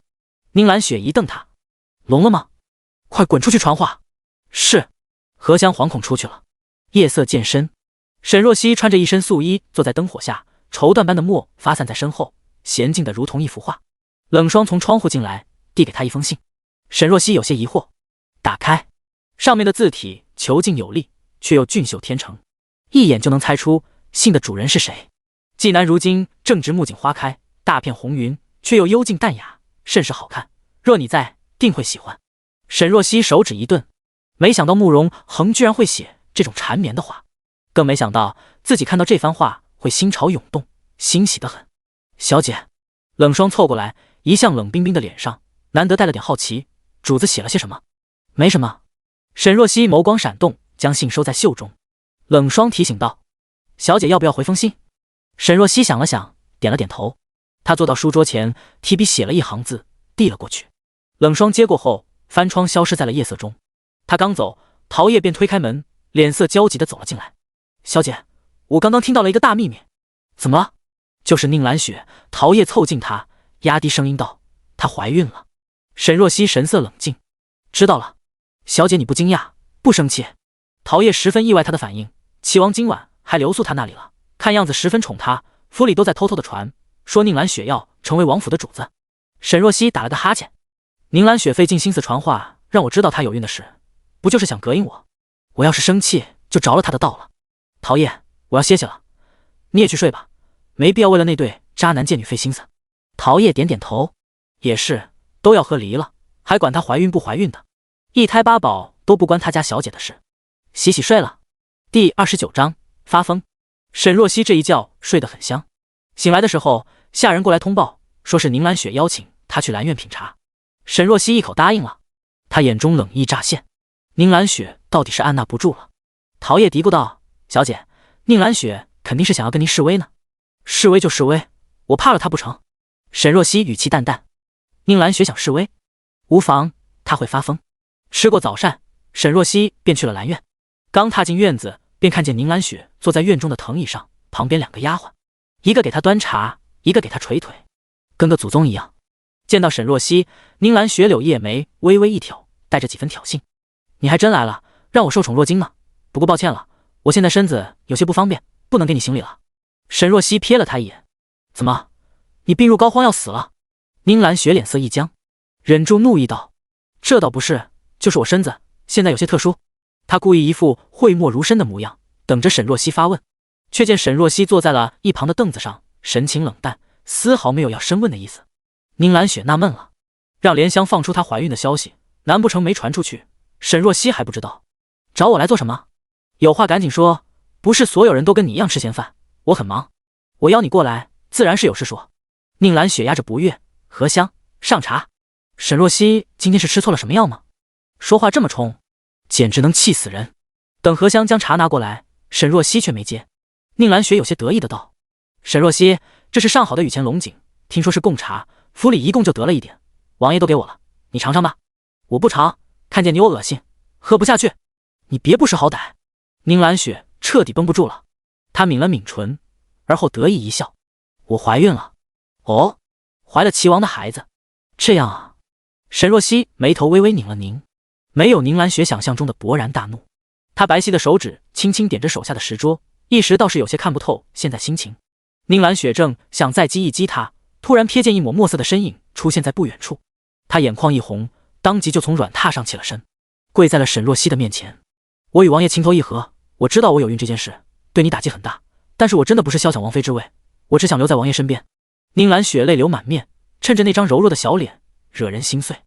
宁兰雪一瞪他，聋了吗？快滚出去传话。是。何香惶恐出去了。夜色渐深，沈若曦穿着一身素衣坐在灯火下，绸缎般的墨发散在身后，娴静的如同一幅画。冷霜从窗户进来，递给他一封信。沈若曦有些疑惑，打开，上面的字体遒劲有力，却又俊秀天成，一眼就能猜出信的主人是谁。济南如今正值木槿花开，大片红云，却又幽静淡雅，甚是好看。若你在，定会喜欢。沈若曦手指一顿，没想到慕容恒居然会写这种缠绵的话，更没想到自己看到这番话会心潮涌动，欣喜得很。小姐，冷霜凑过来，一向冷冰冰的脸上难得带了点好奇，主子写了些什么？没什么。沈若曦眸光闪动，将信收在袖中。冷霜提醒道：小姐要不要回封信？沈若曦想了想，点了点头。她坐到书桌前，提笔写了一行字，递了过去。冷霜接过后，翻窗消失在了夜色中。他刚走，陶叶便推开门，脸色焦急地走了进来。小姐，我刚刚听到了一个大秘密，怎么了？就是宁兰雪。陶叶凑近她，压低声音道：“她怀孕了。”沈若曦神色冷静，知道了。小姐你不惊讶，不生气？陶叶十分意外她的反应。齐王今晚还留宿她那里了，看样子十分宠她，府里都在偷偷的传，说宁兰雪要成为王府的主子。沈若曦打了个哈欠。宁兰雪费尽心思传话，让我知道她有孕的事，不就是想膈应我？我要是生气，就着了她的道了。陶叶，我要歇歇了，你也去睡吧，没必要为了那对渣男贱女费心思。陶叶点点头，也是，都要和离了，还管她怀孕不怀孕的，一胎八宝都不关她家小姐的事。洗洗睡了。第29章发疯。沈若曦这一觉睡得很香，醒来的时候，下人过来通报，说是宁兰雪邀请她去兰苑品茶。沈若曦一口答应了，她眼中冷意乍现，宁兰雪到底是按捺不住了。陶叶嘀咕道：“小姐，宁兰雪肯定是想要跟您示威呢。”示威就示威，我怕了她不成？沈若曦语气淡淡：“宁兰雪想示威，无妨，她会发疯。”吃过早膳，沈若曦便去了兰苑。刚踏进院子，便看见宁兰雪坐在院中的藤椅上，旁边2个丫鬟，一个给她端茶，一个给她捶腿，跟个祖宗一样。见到沈若曦，宁兰雪柳叶眉微微一挑，带着几分挑衅：“你还真来了，让我受宠若惊呢。不过抱歉了，我现在身子有些不方便，不能给你行礼了。”沈若曦瞥了他一眼：“怎么，你病入膏肓要死了？”宁兰雪脸色一僵，忍住怒意道：“这倒不是，就是我身子现在有些特殊。”他故意一副讳莫如深的模样，等着沈若曦发问，却见沈若曦坐在了一旁的凳子上，神情冷淡，丝毫没有要深问的意思。宁兰雪纳闷了，让莲香放出她怀孕的消息，难不成没传出去？沈若曦还不知道？找我来做什么？有话赶紧说，不是所有人都跟你一样吃闲饭，我很忙，我邀你过来，自然是有事说。宁兰雪压着不悦：“荷香，上茶。”沈若曦今天是吃错了什么药吗？说话这么冲，简直能气死人。等荷香将茶拿过来，沈若曦却没接。宁兰雪有些得意的道：“沈若曦，这是上好的雨前龙井，听说是贡茶，府里一共就得了一点，王爷都给我了，你尝尝吧。”“我不尝，看见你我恶心，喝不下去。”“你别不识好歹。”宁兰雪彻底绷不住了，她抿了抿唇，而后得意一笑：“我怀孕了。”“哦，怀了齐王的孩子？这样啊。”沈若曦眉头微微拧了拧，没有宁兰雪想象中的勃然大怒。她白皙的手指轻轻点着手下的石桌，一时倒是有些看不透现在心情。宁兰雪正想再击一击他，突然瞥见一抹墨色的身影出现在不远处，她眼眶一红，当即就从软榻上起了身，跪在了沈若曦的面前：“我与王爷情投意合，我知道我有孕这件事对你打击很大，但是我真的不是肖想王妃之位，我只想留在王爷身边。”宁兰雪泪流满面，趁着那张柔弱的小脸惹人心碎。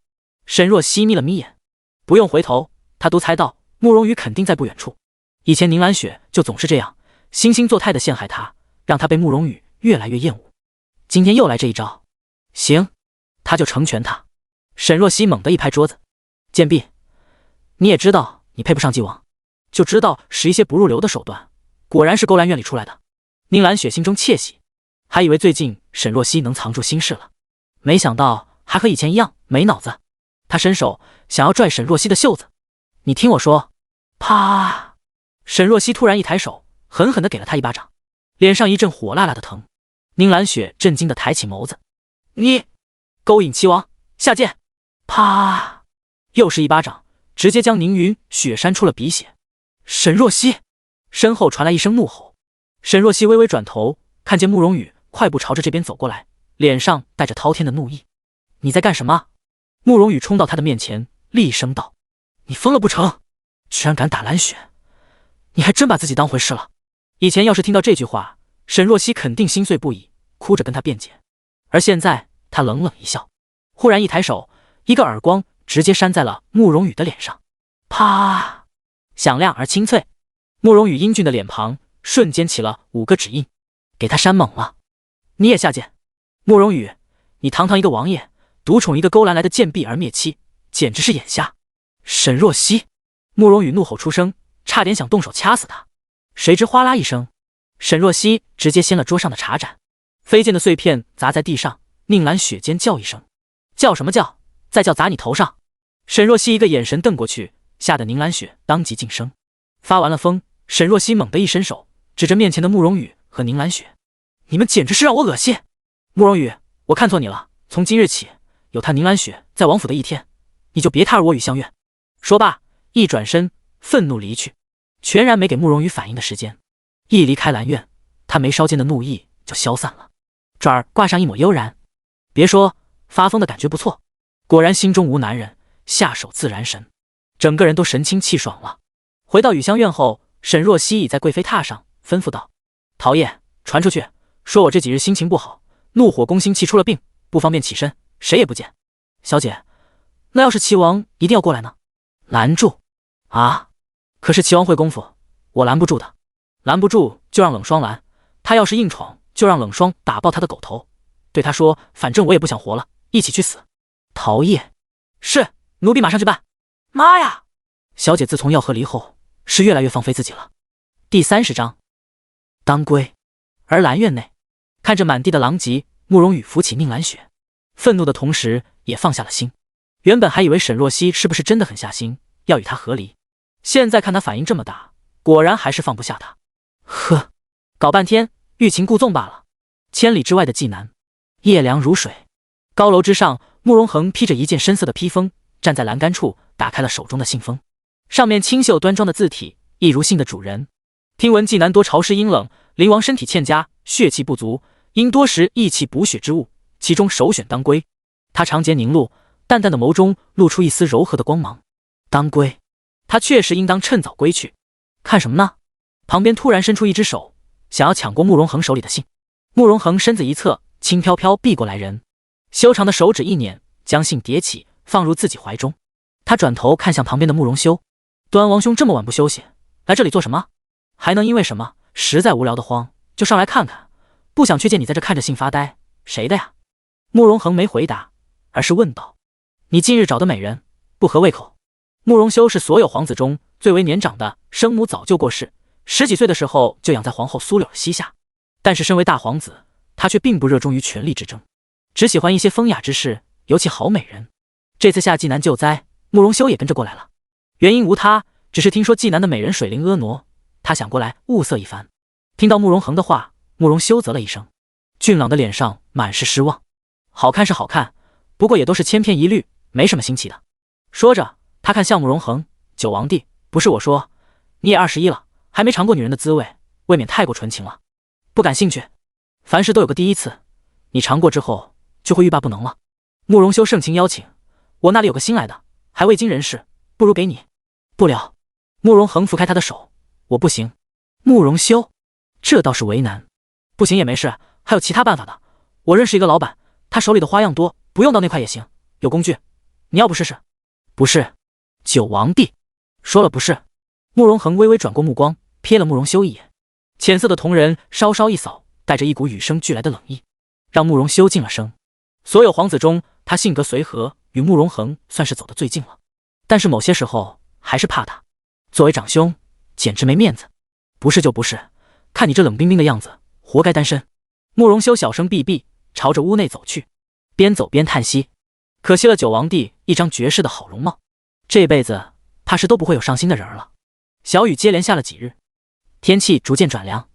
沈若曦眯了眯眼，不用回头，她都猜到慕容羽肯定在不远处。以前宁兰雪就总是这样惺惺作态地陷害他，让他被慕容羽越来越厌恶。今天又来这一招，行，他就成全他。沈若曦猛地一拍桌子：“贱婢，你也知道你配不上纪王，就知道使一些不入流的手段，果然是勾栏院里出来的。”宁兰雪心中窃喜，还以为最近沈若曦能藏住心事了，没想到还和以前一样没脑子。他伸手想要拽沈若曦的袖子：“你听我说！”啪！沈若曦突然一抬手，狠狠地给了他一巴掌，脸上一阵火辣辣的疼。宁兰雪震惊地抬起眸子：“你勾引齐王，下贱！”啪！又是一巴掌，直接将宁云雪扇出了鼻血。沈若曦身后传来一声怒吼，沈若曦微微转头，看见慕容羽快步朝着这边走过来，脸上带着滔天的怒意：“你在干什么？”慕容羽冲到他的面前，厉声道：“你疯了不成？居然敢打蓝雪，你还真把自己当回事了。”以前要是听到这句话，沈若曦肯定心碎不已，哭着跟他辩解。而现在他冷冷一笑，忽然一抬手，一个耳光直接扇在了慕容羽的脸上。啪！响亮而清脆，慕容羽英俊的脸庞瞬间起了5个指印，给他扇懵了。“你也下贱！慕容羽，你堂堂一个王爷，独宠一个勾栏来的贱婢而灭妻，简直是眼瞎！”沈若曦，慕容羽怒吼出声，差点想动手掐死他，谁知哗啦一声，沈若曦直接掀了桌上的茶盏，飞溅的碎片砸在地上。宁兰雪尖叫一声：“叫什么叫？再叫砸你头上！”沈若曦一个眼神瞪过去，吓得宁兰雪当即噤声。发完了疯，沈若曦猛地一伸手，指着面前的慕容羽和宁兰雪：“你们简直是让我恶心！慕容羽，我看错你了，从今日起，有他宁兰雪在王府的一天，你就别踏入我雨香院。说罢，一转身，愤怒离去，全然没给慕容羽反应的时间。一离开兰院，他眉梢间的怒意就消散了，转而挂上一抹悠然。别说，发疯的感觉不错，果然心中无男人，下手自然神，整个人都神清气爽了。回到雨香院后，沈若曦倚在贵妃榻上，吩咐道：“陶叶，传出去，说我这几日心情不好，怒火攻心，气出了病，不方便起身，谁也不见。”小姐，那要是齐王一定要过来呢？拦住！啊！可是齐王会功夫，我拦不住的。拦不住就让冷霜拦，他要是硬闯，就让冷霜打爆他的狗头。对他说，反正我也不想活了，一起去死。陶叶，是，奴婢马上去办。妈呀！小姐自从要和离后，是越来越放飞自己了。第30章，当归。而兰院内，看着满地的狼藉，慕容羽扶起宁兰雪，愤怒的同时也放下了心。原本还以为沈若曦是不是真的狠下心要与他和离，现在看他反应这么大，果然还是放不下他。呵，搞半天欲擒故纵罢了。千里之外的济南，夜凉如水，高楼之上，慕容恒披着一件深色的披风，站在栏杆处，打开了手中的信封，上面清秀端庄的字体，一如信的主人。听闻济南多潮湿阴冷，灵王身体欠佳，血气不足，应多食益气补血之物，其中首选当归。他长睫凝露，淡淡的眸中露出一丝柔和的光芒。当归，他确实应当趁早归去。看什么呢？旁边突然伸出一只手，想要抢过慕容恒手里的信。慕容恒身子一侧，轻飘飘避过来人，修长的手指一捻，将信叠起，放入自己怀中。他转头看向旁边的慕容修，端王兄这么晚不休息，来这里做什么？还能因为什么？实在无聊的慌，就上来看看，不想却见你在这看着信发呆。谁的呀？慕容恒没回答，而是问道：“你近日找的美人，不合胃口？”慕容修是所有皇子中最为年长的，生母早就过世，10几岁的时候就养在皇后苏柳儿膝下。但是身为大皇子，他却并不热衷于权力之争，只喜欢一些风雅之事，尤其好美人。这次下济南救灾，慕容修也跟着过来了。原因无他，只是听说济南的美人水灵婀娜，他想过来物色一番。听到慕容恒的话，慕容修啧了一声，俊朗的脸上满是失望。好看是好看，不过也都是千篇一律，没什么新奇的。说着，他看向慕容恒：“九王弟，不是我说，你也21了，还没尝过女人的滋味，未免太过纯情了。不感兴趣？凡事都有个第一次，你尝过之后就会欲罢不能了。”慕容修盛情邀请：“我那里有个新来的，还未经人事，不如给你。”不了。慕容恒拂开他的手：“我不行。”慕容修这倒是为难。不行也没事，还有其他办法的。我认识一个老板，他手里的花样多，不用到那块也行，有工具，你要不试试？不是。九王弟说了不是。慕容恒微微转过目光，瞥了慕容修一眼，浅色的瞳仁稍稍一扫，带着一股与生俱来的冷意，让慕容修静了声。所有皇子中，他性格随和，与慕容恒算是走得最近了，但是某些时候还是怕他。作为长兄，简直没面子。不是就不是，看你这冷冰冰的样子，活该单身。慕容修小声避避，朝着屋内走去，边走边叹息，可惜了九王弟一张绝世的好容貌，这辈子怕是都不会有上心的人了。小雨接连下了几日，天气逐渐转凉。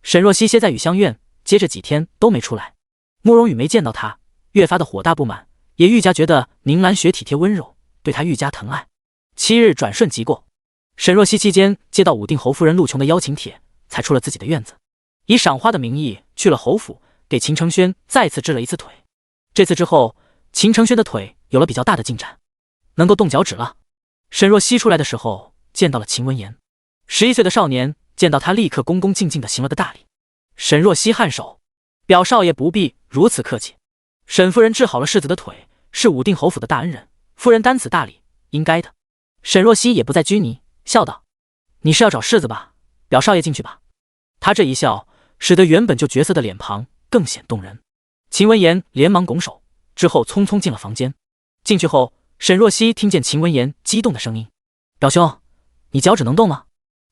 沈若曦歇在雨香院，接着几天都没出来。慕容羽没见到他，越发的火大不满，也愈加觉得宁兰雪体贴温柔，对他愈加疼爱。7日转瞬即过，沈若曦期间接到武定侯夫人陆琼的邀请帖，才出了自己的院子，以赏花的名义去了侯府，给秦承轩再次治了一次腿。这次之后，秦承轩的腿有了比较大的进展，能够动脚趾了。沈若曦出来的时候，见到了秦文言，11岁的少年，见到他立刻恭恭敬敬地行了个大礼。沈若曦颔首，表少爷不必如此客气。沈夫人治好了世子的腿，是武定侯府的大恩人，夫人担此大礼，应该的。沈若曦也不再拘泥，笑道：“你是要找世子吧？表少爷进去吧。”他这一笑，使得原本就绝色的脸庞更显动人。秦文言连忙拱手，之后匆匆进了房间。进去后，沈若曦听见秦文言激动的声音：“表兄，你脚趾能动吗？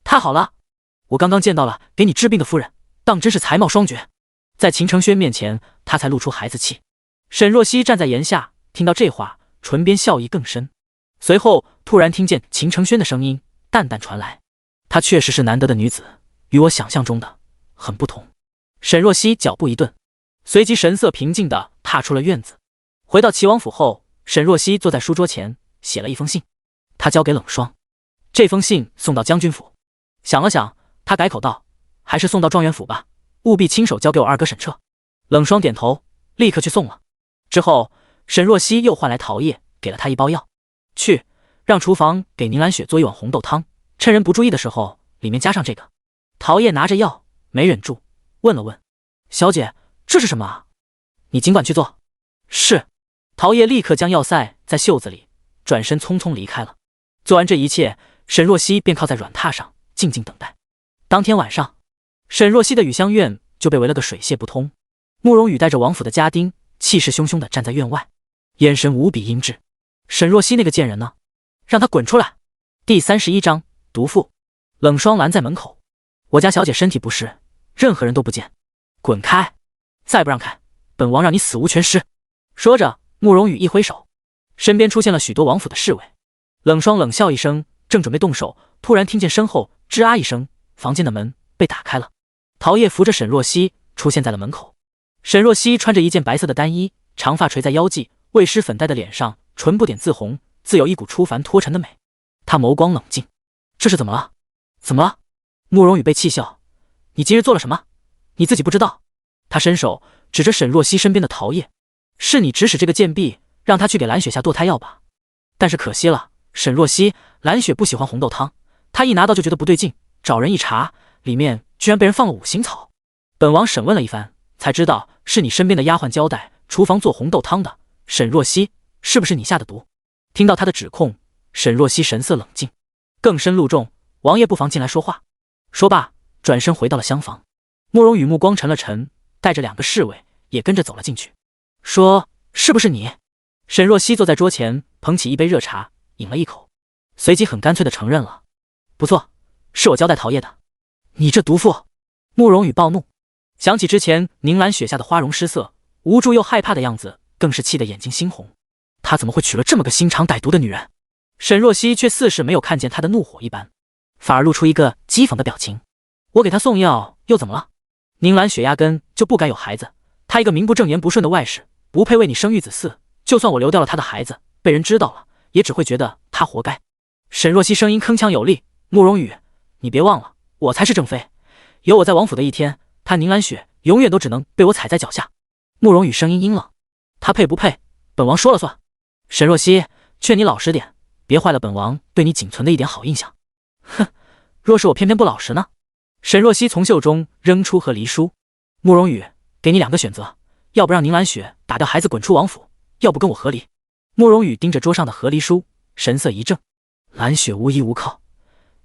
太好了，我刚刚见到了给你治病的夫人，当真是才貌双绝。”在秦承轩面前，他才露出孩子气。沈若曦站在檐下，听到这话，唇边笑意更深。随后突然听见秦承轩的声音淡淡传来：“她确实是难得的女子，与我想象中的很不同。”沈若曦脚步一顿，随即神色平静地踏出了院子。回到齐王府后，沈若曦坐在书桌前，写了一封信，她交给冷霜。这封信送到将军府。想了想，他改口道：“还是送到状元府吧，务必亲手交给我二哥沈彻。”冷霜点头，立刻去送了。之后，沈若曦又唤来陶叶，给了他一包药，去让厨房给宁兰雪做一碗红豆汤，趁人不注意的时候，里面加上这个。陶叶拿着药，没忍住，问了问：“小姐，这是什么啊？”“你尽管去做。”“是。”陶叶立刻将药塞在袖子里，转身匆匆离开了。做完这一切，沈若曦便靠在软榻上，静静等待。当天晚上，沈若曦的雨香院就被围了个水泄不通。慕容羽带着王府的家丁，气势汹汹地站在院外，眼神无比阴鸷。沈若曦那个贱人呢？让他滚出来！第31章毒妇。冷霜拦在门口：“我家小姐身体不适，任何人都不见，滚开！再不让开，本王让你死无全尸！”说着，慕容羽一挥手，身边出现了许多王府的侍卫。冷霜冷笑一声，正准备动手，突然听见身后吱啊一声，房间的门被打开了。陶叶扶着沈若曦出现在了门口。沈若曦穿着一件白色的单衣，长发垂在腰际，未施粉黛的脸上唇不点自红，自有一股出凡脱尘的美。她眸光冷静：“这是怎么了？怎么了？”慕容羽被气笑：“你今日做了什么？你自己不知道？”他伸手指着沈若曦身边的陶叶：“是你指使这个贱婢，让她去给蓝雪下堕胎药吧？但是可惜了，沈若曦，蓝雪不喜欢红豆汤，她一拿到就觉得不对劲，找人一查，里面居然被人放了五行草。本王审问了一番，才知道是你身边的丫鬟交代厨房做红豆汤的。沈若曦，是不是你下的毒？”听到他的指控，沈若曦神色冷静，更深露重：“王爷不妨进来说话。”说罢，转身回到了厢房。慕容羽目光沉了沉，带着2个侍卫也跟着走了进去，说：“是不是你？”沈若曦坐在桌前，捧起一杯热茶，饮了一口，随即很干脆地承认了：“不错，是我交代陶叶的。”“你这毒妇！”慕容羽暴怒，想起之前宁兰雪下的花容失色，无助又害怕的样子，更是气得眼睛猩红。他怎么会娶了这么个心肠歹毒的女人？沈若曦却似是没有看见他的怒火一般，反而露出一个讥讽的表情：“我给他送药又怎么了？宁兰雪压根就不该有孩子，她一个名不正言不顺的外室，不配为你生育子嗣。就算我流掉了她的孩子，被人知道了，也只会觉得她活该。”沈若曦声音铿锵有力：“慕容羽，你别忘了，我才是正妃。有我在王府的一天，她宁兰雪永远都只能被我踩在脚下。”慕容羽声音阴冷：“她配不配，本王说了算。沈若曦，劝你老实点，别坏了本王对你仅存的一点好印象。”“哼，若是我偏偏不老实呢？”沈若曦从袖中扔出和离书：“慕容羽，给你2个选择，要不让宁兰雪打掉孩子滚出王府，要不跟我和离。”慕容羽盯着桌上的和离书，神色一怔：“蓝雪无依无靠，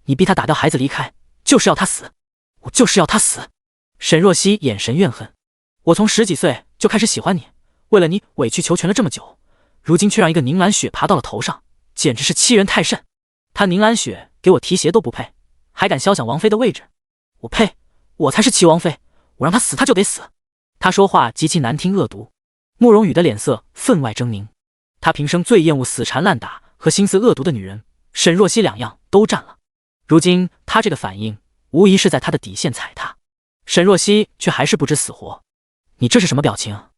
你逼她打掉孩子离开，就是要她死，我就是要她死。”沈若曦眼神怨恨：“我从10几岁就开始喜欢你，为了你委曲求全了这么久，如今却让一个宁兰雪爬到了头上，简直是欺人太甚。她宁兰雪给我提鞋都不配，还敢肖想王妃的位置？我配，我才是齐王妃，我让她死她就得死。”他说话极其难听恶毒。慕容羽的脸色分外狰狞，他平生最厌恶死缠烂打和心思恶毒的女人，沈若曦2样都占了。如今他这个反应，无疑是在他的底线踩踏。沈若曦却还是不知死活：“你这是什么表情？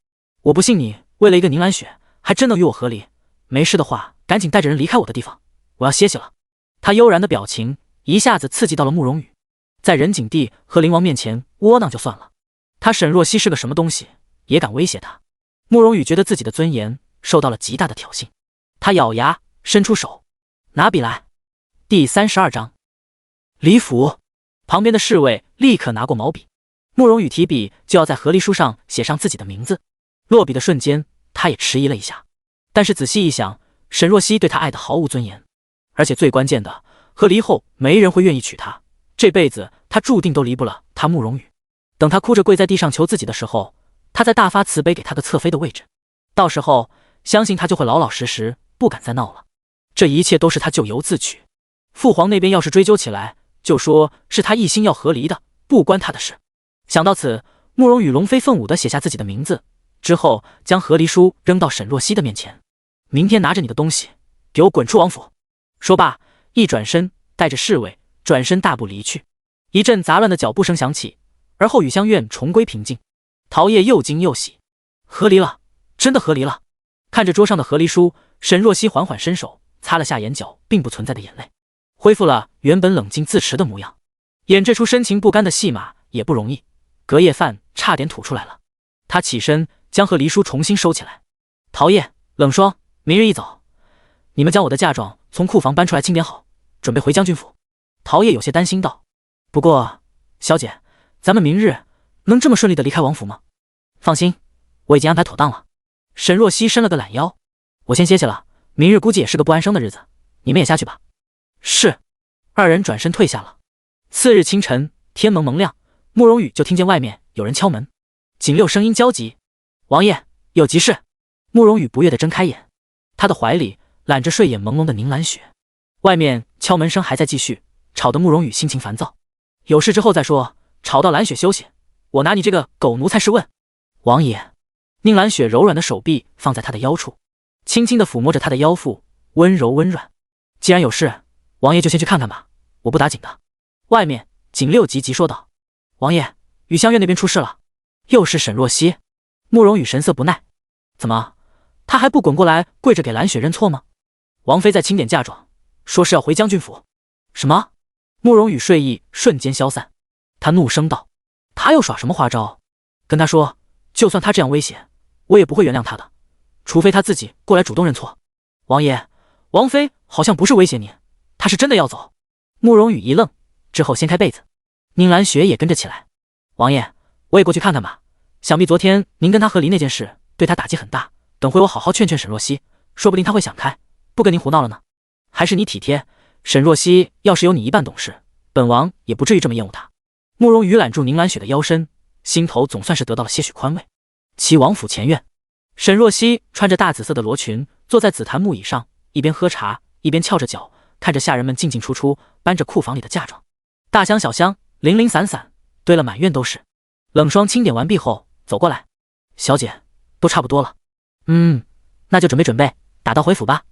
我不信你为了一个宁兰雪，还真能与我和离。没事的话，赶紧带着人离开我的地方，我要歇息了。”他悠然的表情一下子刺激到了慕容羽，在任景帝和灵王面前窝囊就算了，他沈若曦是个什么东西，也敢威胁他？慕容羽觉得自己的尊严受到了极大的挑衅，他咬牙伸出手：“拿笔来。”第32章离府。旁边的侍卫立刻拿过毛笔，慕容羽提笔就要在和离书上写上自己的名字。落笔的瞬间，他也迟疑了一下，但是仔细一想，沈若曦对他爱的毫无尊严，而且最关键的，和离后没人会愿意娶她，这辈子他注定都离不了他慕容羽。等他哭着跪在地上求自己的时候，他再大发慈悲给他个侧妃的位置，到时候相信他就会老老实实，不敢再闹了。这一切都是他咎由自取。父皇那边要是追究起来，就说是他一心要和离的，不关他的事。想到此，慕容羽龙飞凤舞地写下自己的名字，之后将和离书扔到沈若曦的面前：“明天拿着你的东西，给我滚出王府。”说罢，一转身，带着侍卫转身大步离去。一阵杂乱的脚步声响起，而后雨香院重归平静。陶叶又惊又喜，和离了，真的和离了。看着桌上的和离书，沈若曦缓缓伸手擦了下眼角并不存在的眼泪，恢复了原本冷静自持的模样。演这出深情不甘的戏码也不容易，隔夜饭差点吐出来了。他起身将和离书重新收起来。陶叶、冷霜，明日一早，你们将我的嫁妆从库房搬出来清点好，准备回将军府。陶叶有些担心道：不过，小姐，咱们明日能这么顺利的离开王府吗？放心，我已经安排妥当了。沈若曦伸了个懒腰，我先歇歇了，明日估计也是个不安生的日子，你们也下去吧。是。二人转身退下了。次日清晨，天蒙蒙亮，慕容羽就听见外面有人敲门。锦六声音焦急：王爷，有急事。慕容羽不悦地睁开眼，他的怀里揽着睡眼朦胧的宁兰雪。外面敲门声还在继续，吵得慕容羽心情烦躁。有事之后再说，吵到兰雪休息，我拿你这个狗奴才是问。王爷。宁兰雪柔软的手臂放在他的腰处，轻轻地抚摸着他的腰腹，温柔温软。既然有事，王爷就先去看看吧，我不打紧的。外面锦六急急说道：王爷，雨香院那边出事了。又是沈若曦。慕容羽神色不耐：怎么，他还不滚过来跪着给兰雪认错吗？王妃在清点嫁妆，说是要回将军府。什么？慕容羽睡意瞬间消散，他怒声道：他又耍什么花招？跟他说，就算他这样威胁，我也不会原谅他的，除非他自己过来主动认错。王爷，王妃好像不是威胁你，她是真的要走。慕容羽一愣，之后掀开被子。宁兰雪也跟着起来。王爷，我也过去看看吧，想必昨天您跟他和离那件事对他打击很大，等会我好好劝劝沈若曦，说不定他会想开，不跟您胡闹了呢。还是你体贴，沈若曦要是有你一半懂事，本王也不至于这么厌恶她。慕容羽揽住宁兰雪的腰身，心头总算是得到了些许宽慰。齐王府前院，沈若曦穿着大紫色的罗裙，坐在紫檀木椅上，一边喝茶一边翘着脚，看着下人们进进出出，搬着库房里的嫁妆，大箱小箱零零散散堆了满院都是。冷霜清点完毕后走过来：小姐，都差不多了。那就准备打道回府吧。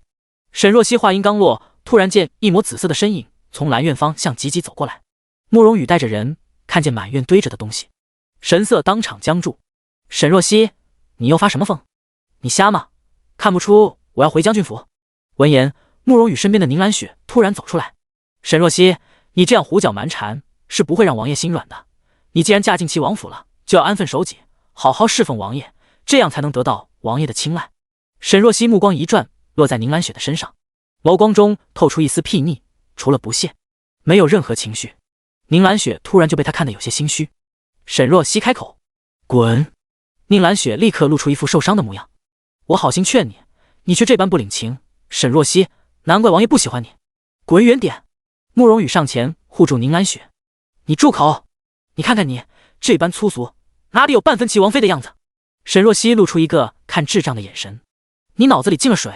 沈若曦话音刚落，突然见一抹紫色的身影从蓝院方向急急走过来。慕容羽带着人看见满院堆着的东西，神色当场僵住。沈若曦，你又发什么疯？你瞎吗？看不出我要回将军府？闻言，慕容羽身边的宁兰雪突然走出来。沈若曦，你这样胡搅蛮缠是不会让王爷心软的。你既然嫁进齐王府了，就要安分守己，好好侍奉王爷，这样才能得到王爷的青睐。沈若曦目光一转，落在宁兰雪的身上，眸光中透出一丝睥睨，除了不屑，没有任何情绪。宁兰雪突然就被他看得有些心虚。沈若曦开口：滚！宁兰雪立刻露出一副受伤的模样。我好心劝你，你却这般不领情。沈若曦，难怪王爷不喜欢你。滚远点！慕容羽上前护住宁兰雪。你住口！你看看你这般粗俗，哪里有半分齐王妃的样子？沈若曦露出一个看智障的眼神。你脑子里进了水。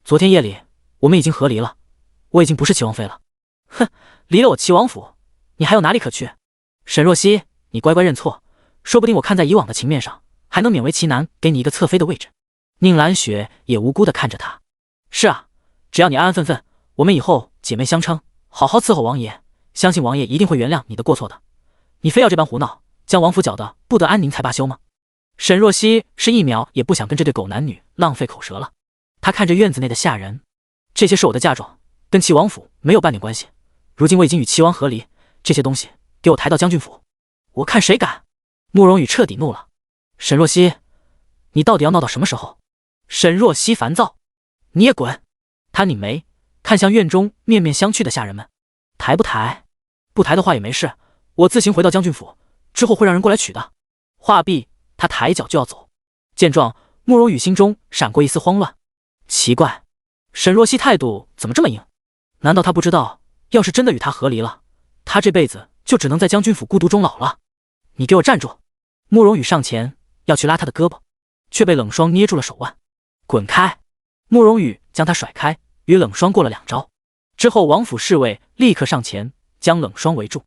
昨天夜里我们已经和离了，我已经不是齐王妃了。哼，离了我齐王府，你还有哪里可去？沈若曦，你乖乖认错，说不定我看在以往的情面上，还能勉为其难给你一个侧妃的位置。宁兰雪也无辜地看着他。是啊，只要你安安分分，我们以后姐妹相称，好好伺候王爷，相信王爷一定会原谅你的过错的。你非要这般胡闹，将王府搅得不得安宁才罢休吗？沈若曦是一秒也不想跟这对狗男女浪费口舌了。他看着院子内的下人，这些是我的嫁妆，跟齐王府没有半点关系。如今我已经与齐王和离，这些东西给我抬到将军府，我看谁敢！慕容羽彻底怒了。沈若曦，你到底要闹到什么时候？沈若曦烦躁。你也滚！他拧眉看向院中面面相觑的下人们，抬不抬？不抬的话也没事，我自行回到将军府，之后会让人过来取的。话毕，他抬脚就要走。见状，慕容羽心中闪过一丝慌乱。奇怪，沈若曦态度怎么这么硬？难道他不知道，要是真的与他和离了，他这辈子就只能在将军府孤独终老了？你给我站住！慕容羽上前要去拉他的胳膊，却被冷霜捏住了手腕。滚开！慕容羽将他甩开，与冷霜过了2招之后，王府侍卫立刻上前将冷霜围住。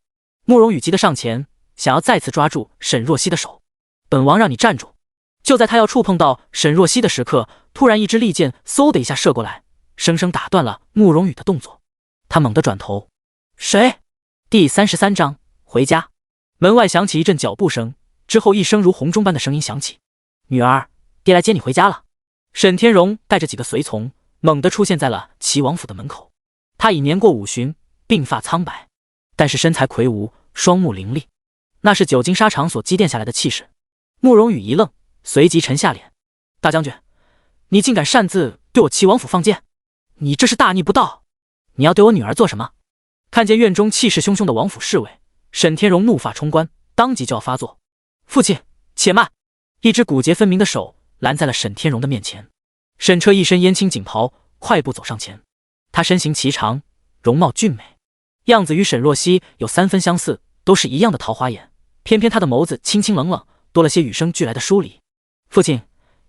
慕容羽急得上前，想要再次抓住沈若曦的手。本王让你站住！就在他要触碰到沈若曦的时刻，突然一支利箭嗖的一下射过来，生生打断了慕容羽的动作。他猛地转头，谁？第33章回家。门外响起一阵脚步声，之后一声如洪钟般的声音响起：“女儿，爹来接你回家了。”沈天荣带着几个随从猛地出现在了齐王府的门口。他已年过50，鬓发苍白，但是身材魁梧，双目凌厉，那是久经沙场所积淀下来的气势。慕容羽一愣，随即沉下脸：“大将军，你竟敢擅自对我齐王府放箭，你这是大逆不道！你要对我女儿做什么？”看见院中气势汹汹的王府侍卫，沈天荣怒发冲冠，当即就要发作。父亲，且慢！一只骨节分明的手拦在了沈天荣的面前。沈彻一身烟青锦袍，快步走上前。他身形颀长，容貌俊美，样子与沈若曦有3分相似，都是一样的桃花眼。偏偏他的眸子清清冷冷，多了些与生俱来的疏离。父亲，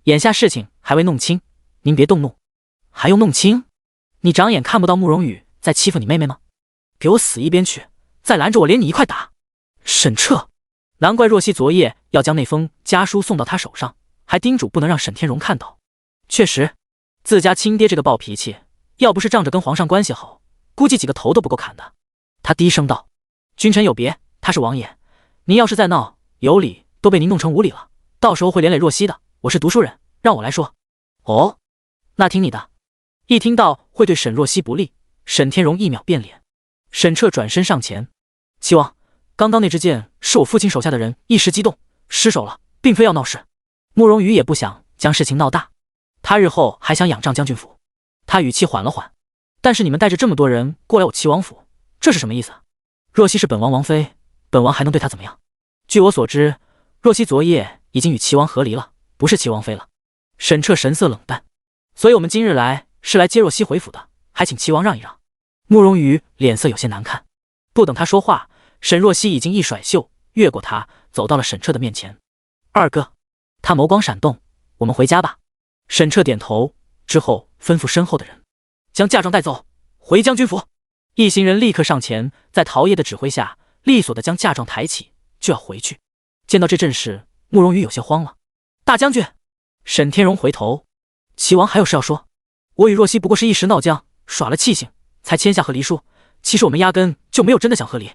眼下事情还未弄清，您别动怒。还用弄清？你长眼看不到慕容羽在欺负你妹妹吗？给我死一边去！再拦着我，连你一块打！沈彻，难怪若曦昨夜要将那封家书送到他手上，还叮嘱不能让沈天荣看到。确实，自家亲爹这个暴脾气，要不是仗着跟皇上关系好，估计几个头都不够砍的。他低声道：“君臣有别，他是王爷，您要是再闹，有理都被您弄成无理了，到时候会连累若曦的。我是读书人，让我来说。”哦，那听你的。一听到会对沈若曦不利，沈天荣一秒变脸。沈彻转身上前：“齐王，刚刚那支箭是我父亲手下的人一时激动失手了，并非要闹事。慕容羽也不想将事情闹大，他日后还想仰仗将军府。”他语气缓了缓：“但是你们带着这么多人过来我齐王府，这是什么意思？若曦是本王王妃，本王还能对她怎么样？据我所知，若曦昨夜已经与齐王和离了，不是齐王妃了。”沈彻神色冷淡：“所以我们今日来是来接若曦回府的，还请齐王让一让。”慕容羽脸色有些难看，不等他说话，沈若曦已经一甩袖，越过他走到了沈彻的面前。“二哥。”他眸光闪动：“我们回家吧。”沈彻点头之后，吩咐身后的人将嫁妆带走，回将军府。一行人立刻上前，在陶爷的指挥下，利索地将嫁妆抬起，就要回去。见到这阵势，慕容羽有些慌了：“大将军！”沈天荣回头：“齐王还有事要说？我与若曦不过是一时闹僵，耍了气性，才签下和离书。其实我们压根就没有真的想和离。”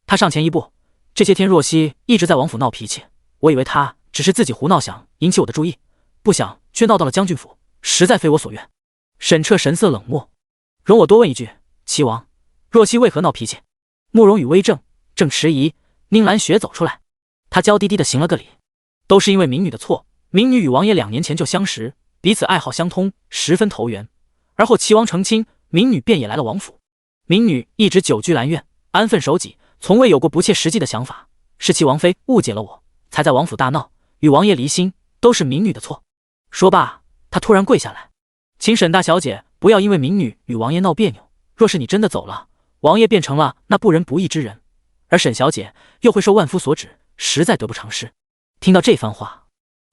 他上前一步：“这些天若曦一直在王府闹脾气，我以为她只是自己胡闹，想引起我的注意，不想却闹到了将军府，实在非我所愿。”沈彻神色冷漠：“容我多问一句，齐王，若曦为何闹脾气？”慕容羽微怔，正迟疑，宁兰雪走出来，他娇滴滴地行了个礼：“都是因为民女的错。民女与王爷2年前就相识，彼此爱好相通，十分投缘。而后齐王成亲，民女便也来了王府。民女一直久居兰苑，安分守己，从未有过不切实际的想法。是齐王妃误解了我，才在王府大闹，与王爷离心，都是民女的错。”说罢，他突然跪下来：“请沈大小姐不要因为民女与王爷闹别扭。若是你真的走了，王爷变成了那不仁不义之人，而沈小姐又会受万夫所指，实在得不偿失。”听到这番话，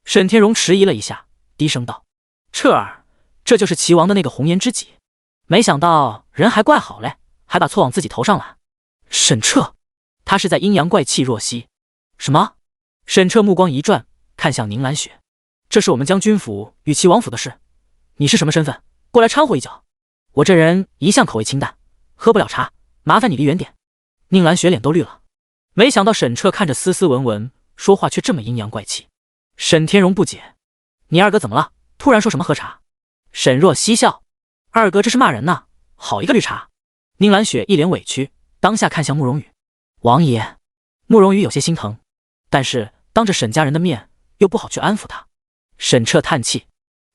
沈天荣迟疑了一下，低声道：“彻儿，这就是齐王的那个红颜知己。没想到人还怪好嘞，还把错往自己头上揽。”沈彻，他是在阴阳怪气若曦。什么？沈彻目光一转，看向宁兰雪：“这是我们将军府与齐王府的事，你是什么身份？过来掺和一脚？我这人一向口味清淡，喝不了茶，麻烦你离远点。”宁兰雪脸都绿了，没想到沈彻看着斯斯文文，说话却这么阴阳怪气。沈天荣不解：“你二哥怎么了？突然说什么喝茶？”沈若嬉笑：“二哥这是骂人呢，好一个绿茶！”宁兰雪一脸委屈，当下看向慕容羽：“王爷。”慕容羽有些心疼，但是当着沈家人的面又不好去安抚他。沈彻叹气：“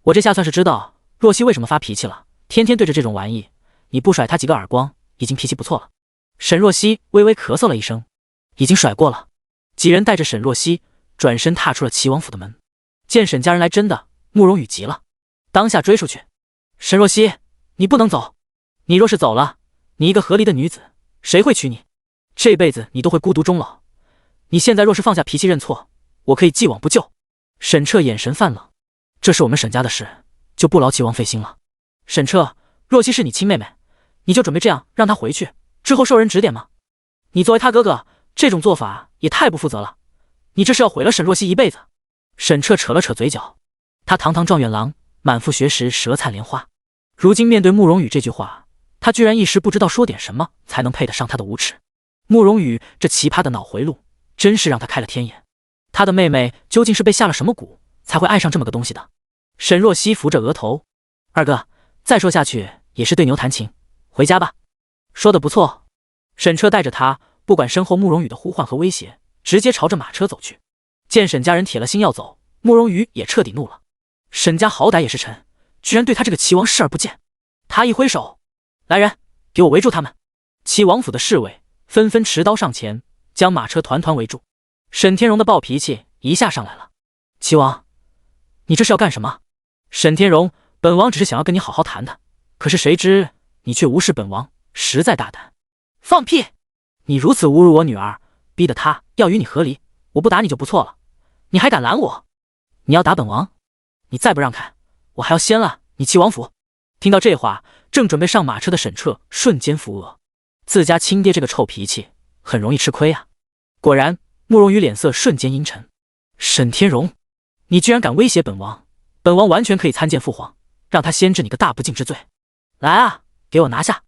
我这下算是知道若曦为什么发脾气了，天天对着这种玩意，你不甩他几个耳光，已经脾气不错了。”沈若曦微微咳嗽了一声：“已经甩过了。”几人带着沈若曦转身踏出了齐王府的门。见沈家人来真的，慕容羽急了，当下追出去：“沈若曦，你不能走！你若是走了，你一个和离的女子，谁会娶你？这辈子你都会孤独终老。你现在若是放下脾气认错，我可以既往不咎。”沈彻眼神泛冷：“这是我们沈家的事，就不劳齐王费心了。沈彻，若曦是你亲妹妹，你就准备这样让她回去，之后受人指点吗？你作为她哥哥，这种做法也太不负责了。你这是要毁了沈若曦一辈子。”沈彻扯了扯嘴角，他堂堂状元郎，满腹学识，舌灿莲花，如今面对慕容羽这句话，他居然一时不知道说点什么才能配得上他的无耻。慕容羽这奇葩的脑回路，真是让他开了天眼。他的妹妹究竟是被下了什么蛊，才会爱上这么个东西的？沈若曦扶着额头，二哥，再说下去也是对牛弹琴，回家吧。说得不错。沈彻带着他，不管身后慕容羽的呼唤和威胁，直接朝着马车走去。见沈家人铁了心要走，慕容羽也彻底怒了。沈家好歹也是臣，居然对他这个齐王视而不见。他一挥手，来人，给我围住他们！齐王府的侍卫纷纷持刀上前，将马车团团围住。沈天荣的暴脾气一下上来了。齐王，你这是要干什么？沈天荣，本王只是想要跟你好好谈谈，可是谁知你却无视本王，实在大胆。放屁！你如此侮辱我女儿，逼得她要与你和离，我不打你就不错了，你还敢拦我？你要打本王？你再不让开，我还要掀了你齐王府！听到这话，正准备上马车的沈彻瞬间扶额，自家亲爹这个臭脾气很容易吃亏啊。果然，慕容羽脸色瞬间阴沉。沈天荣，你居然敢威胁本王，本王完全可以参见父皇，让他先治你个大不敬之罪。来啊，给我拿下！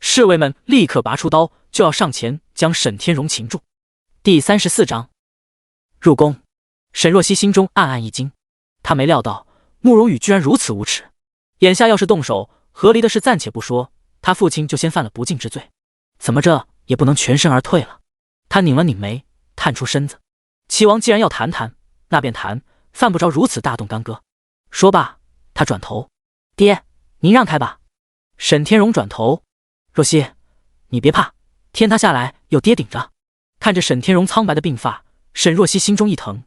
侍卫们立刻拔出刀，就要上前将沈天荣擒住。第34章入宫。沈若曦心中暗暗一惊，她没料到慕容羽居然如此无耻。眼下要是动手，和离的事暂且不说，他父亲就先犯了不敬之罪，怎么着也不能全身而退了。他拧了拧眉，探出身子。齐王既然要谈谈，那便谈，犯不着如此大动干戈。说罢，他转头，爹，您让开吧。沈天荣转头，若曦，你别怕，天塌下来有爹顶着。看着沈天荣苍白的鬓发，沈若曦心中一疼。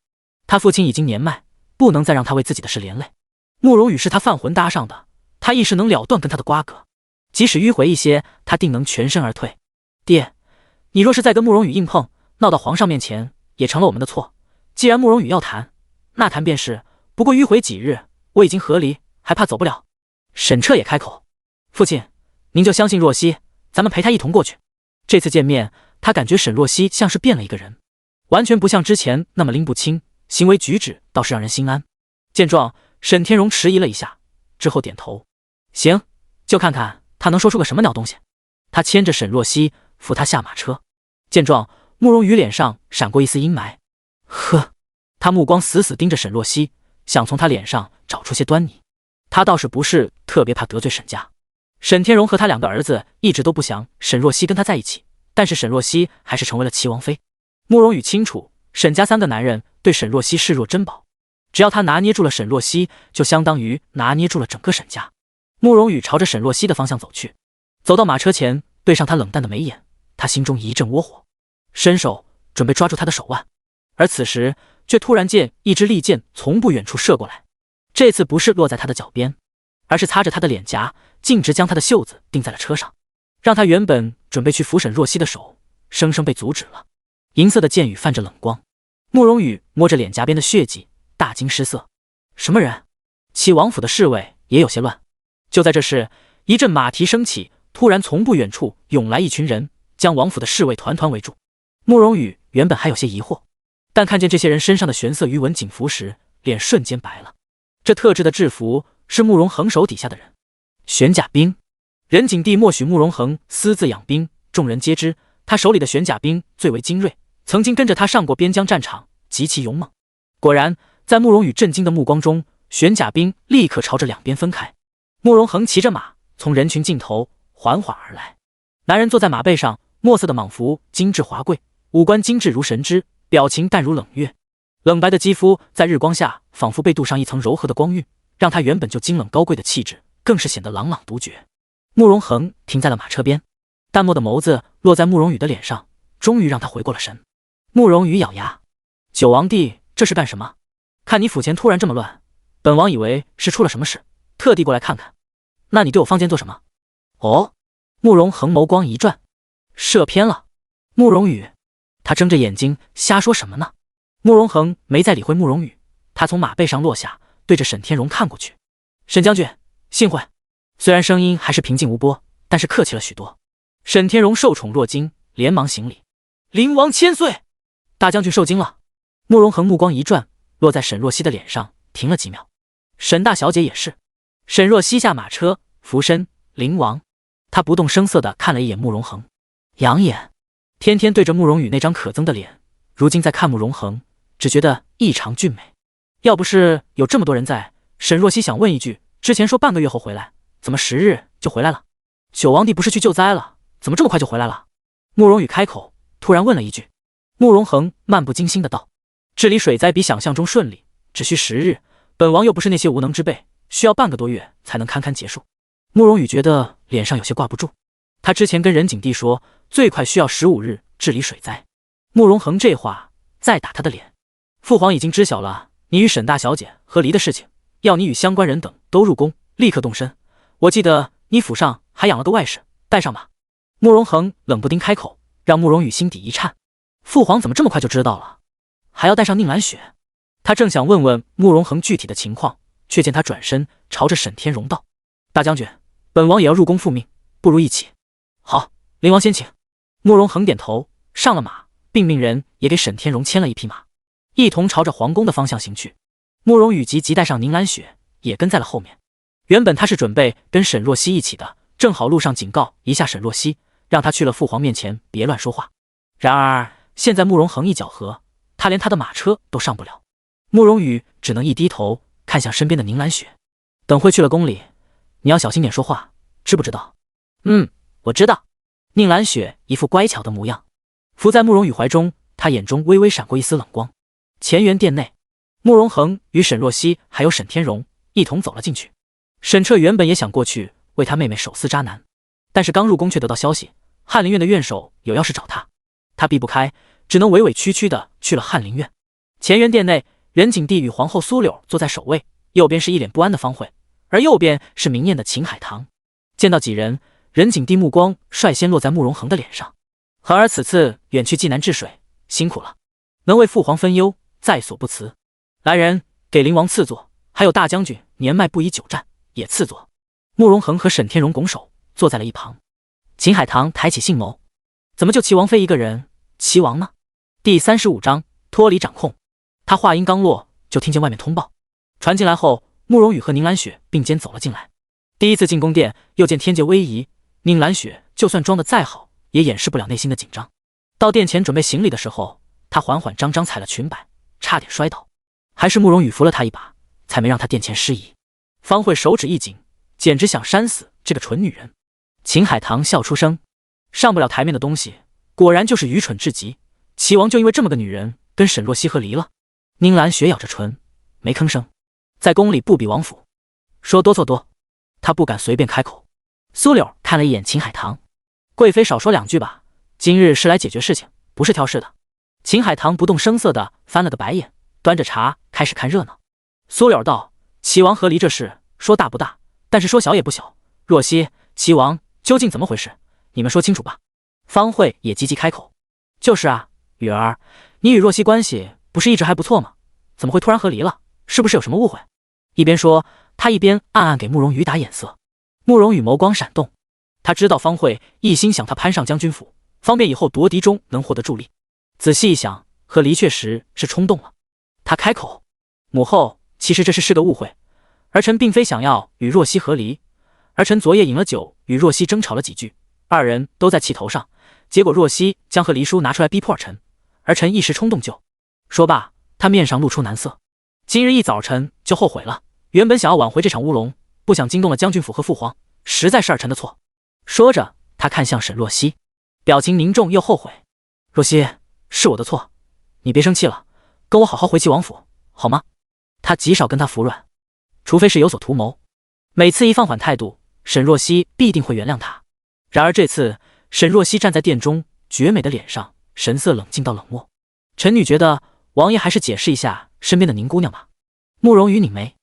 他父亲已经年迈，不能再让他为自己的事连累。慕容羽是他犯魂搭上的，他一时能了断跟他的瓜葛，即使迂回一些，他定能全身而退。爹，你若是再跟慕容羽硬碰，闹到皇上面前，也成了我们的错。既然慕容羽要谈，那谈便是，不过迂回几日，我已经和离，还怕走不了？沈彻也开口，父亲，您就相信若曦，咱们陪他一同过去。这次见面，他感觉沈若曦像是变了一个人，完全不像之前那么拎不清，行为举止倒是让人心安。见状，沈天荣迟疑了一下，之后点头，行，就看看他能说出个什么鸟东西。他牵着沈若曦扶他下马车。见状，慕容羽脸上闪过一丝阴霾，呵，他目光死死盯着沈若曦，想从他脸上找出些端倪。他倒是不是特别怕得罪沈家。沈天荣和他两个儿子一直都不想沈若曦跟他在一起，但是沈若曦还是成为了齐王妃。慕容羽清楚，沈家三个男人对沈若曦视若珍宝，只要他拿捏住了沈若曦，就相当于拿捏住了整个沈家。慕容羽朝着沈若曦的方向走去，走到马车前，对上他冷淡的眉眼，他心中一阵窝火，伸手准备抓住他的手腕，而此时却突然见一支利箭从不远处射过来，这次不是落在他的脚边，而是擦着他的脸颊，径直将他的袖子钉在了车上，让他原本准备去扶沈若曦的手生生被阻止了。银色的箭雨泛着冷光，慕容羽摸着脸颊边的血迹，大惊失色。什么人？齐王府的侍卫也有些乱。就在这时，一阵马蹄声起，突然从不远处涌来一群人，将王府的侍卫团团围住。慕容羽原本还有些疑惑，但看见这些人身上的玄色鱼纹锦服时，脸瞬间白了。这特制的制服是慕容恒手底下的人，玄甲兵。仁景帝默许慕容恒私自养兵，众人皆知他手里的玄甲兵最为精锐，曾经跟着他上过边疆战场，极其勇猛。果然，在慕容羽震惊的目光中，玄甲兵立刻朝着两边分开。慕容恒骑着马从人群尽头缓缓而来，男人坐在马背上，墨色的蟒服精致华贵，五官精致如神之，表情淡如冷月。冷白的肌肤在日光下仿佛被镀上一层柔和的光晕，让他原本就精冷高贵的气质更是显得朗朗独绝。慕容恒停在了马车边，淡漠的眸子落在慕容羽的脸上，终于让他回过了神。慕容羽咬牙，九王帝这是干什么？看你府前突然这么乱，本王以为是出了什么事，特地过来看看。那你对我放箭做什么？哦，慕容恒眸光一转，射偏了。慕容羽，他睁着眼睛瞎说什么呢？慕容恒没再理会慕容羽，他从马背上落下，对着沈天荣看过去。沈将军，幸会。虽然声音还是平静无波，但是客气了许多。沈天荣受宠若惊，连忙行礼。灵王千岁！大将军受惊了。慕容恒目光一转，落在沈若曦的脸上，停了几秒。沈大小姐也是。沈若曦下马车，俯身，灵王。他不动声色地看了一眼慕容恒，养眼。天天对着慕容羽那张可憎的脸，如今再看慕容恒，只觉得异常俊美。要不是有这么多人在，沈若曦想问一句：之前说半个月后回来，怎么10日就回来了？九王弟不是去救灾了，怎么这么快就回来了？慕容羽开口，突然问了一句。慕容恒漫不经心的道：治理水灾比想象中顺利，只需10日，本王又不是那些无能之辈，需要半个多月才能堪堪结束。慕容羽觉得脸上有些挂不住，他之前跟任景帝说最快需要15日治理水灾，慕容恒这话再打他的脸。父皇已经知晓了你与沈大小姐和离的事情，要你与相关人等都入宫，立刻动身。我记得你府上还养了个外室，带上吧。慕容恒冷不丁开口，让慕容羽心底一颤。父皇怎么这么快就知道了？还要带上宁兰雪？他正想问问慕容恒具体的情况，却见他转身朝着沈天荣道：大将军，本王也要入宫复命，不如一起。好，灵王先请。慕容恒点头，上了马，并命人也给沈天荣牵了一匹马，一同朝着皇宫的方向行去。慕容羽急带上宁兰雪，也跟在了后面。原本他是准备跟沈若曦一起的，正好路上警告一下沈若曦，让他去了父皇面前别乱说话。然而现在慕容恒一搅和，他连他的马车都上不了。慕容羽只能一低头看向身边的宁兰雪，等会去了宫里，你要小心点说话，知不知道？我知道。宁兰雪一副乖巧的模样，伏在慕容羽怀中，他眼中微微闪过一丝冷光。乾元殿内，慕容恒与沈若曦还有沈天荣一同走了进去。沈彻原本也想过去为他妹妹手撕渣男，但是刚入宫却得到消息，翰林院的院守有要事找他，他避不开，只能委委屈屈的去了翰林院。乾元殿内，任景帝与皇后苏柳坐在首位，右边是一脸不安的方慧，而右边是明艳的秦海棠。见到几人，任景帝目光率先落在慕容恒的脸上。恒儿此次远去济南治水，辛苦了，能为父皇分忧，在所不辞。来人，给灵王赐座，还有大将军年迈不宜久站，也赐座。慕容恒和沈天荣拱手坐在了一旁。秦海棠抬起杏眸，怎么就齐王妃一个人？齐王呢？第35章脱离掌控。他话音刚落，就听见外面通报传进来后，慕容羽和宁兰雪并肩走了进来。第一次进宫殿，又见天界威仪，宁兰雪就算装得再好，也掩饰不了内心的紧张。到殿前准备行礼的时候，她缓缓张张踩了裙摆，差点摔倒，还是慕容羽扶了她一把，才没让她殿前失仪。方慧手指一紧，简直想扇死这个蠢女人。秦海棠笑出声，上不了台面的东西，果然就是愚蠢至极。齐王就因为这么个女人跟沈若曦和离了。宁兰雪咬着唇，没吭声。在宫里不比王府，说多错多，她不敢随便开口。苏柳看了一眼秦海棠，贵妃少说2句吧，今日是来解决事情，不是挑事的。秦海棠不动声色地翻了个白眼，端着茶开始看热闹。苏柳道：齐王和离这事说大不大，但是说小也不小。若曦、齐王究竟怎么回事？你们说清楚吧。方慧也急急开口：就是啊，雨儿，你与若曦关系不是一直还不错吗？怎么会突然和离了？是不是有什么误会？一边说，他一边暗暗给慕容羽打眼色。慕容羽眸光闪动，他知道方慧一心想他攀上将军府，方便以后夺嫡中能获得助力。仔细一想，和离确实是冲动了。他开口：母后，其实这事是个误会，儿臣并非想要与若曦和离，儿臣昨夜饮了酒，与若曦争吵了几句，二人都在气头上，结果若曦将和离书拿出来逼迫儿臣，儿臣一时冲动就……说罢，他面上露出难色。今日一早晨就后悔了，原本想要挽回这场乌龙，不想惊动了将军府和父皇，实在是儿臣的错。说着，他看向沈若曦，表情凝重又后悔。若曦，是我的错，你别生气了，跟我好好回齐王府，好吗？他极少跟他服软，除非是有所图谋。每次一放缓态度，沈若曦必定会原谅他。然而这次，沈若曦站在殿中，绝美的脸上神色冷静到冷漠。臣女觉得王爷还是解释一下身边的宁姑娘吧。慕容羽拧眉，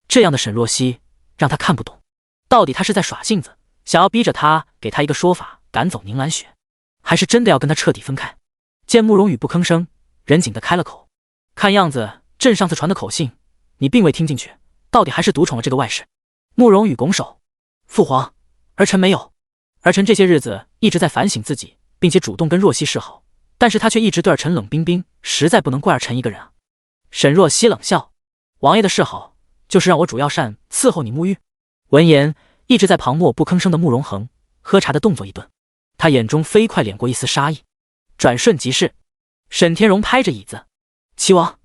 这样的沈若曦让他看不懂，到底他是在耍性子，想要逼着他给他一个说法赶走宁兰雪，还是真的要跟他彻底分开？见慕容羽不吭声，任景的开了口：看样子朕上次传的口信你并未听进去，到底还是独宠了这个外室。慕容羽拱手：父皇，儿臣没有。儿臣这些日子一直在反省自己，并且主动跟若曦示好，但是他却一直对儿臣冷冰冰，实在不能怪儿臣一个人啊。沈若曦冷笑：王爷的示好就是让我主要膳伺候你沐浴。闻言，一直在旁默不吭声的慕容恒喝茶的动作一顿，他眼中飞快敛过一丝杀意，转瞬即逝。沈天荣拍着椅子：“齐王，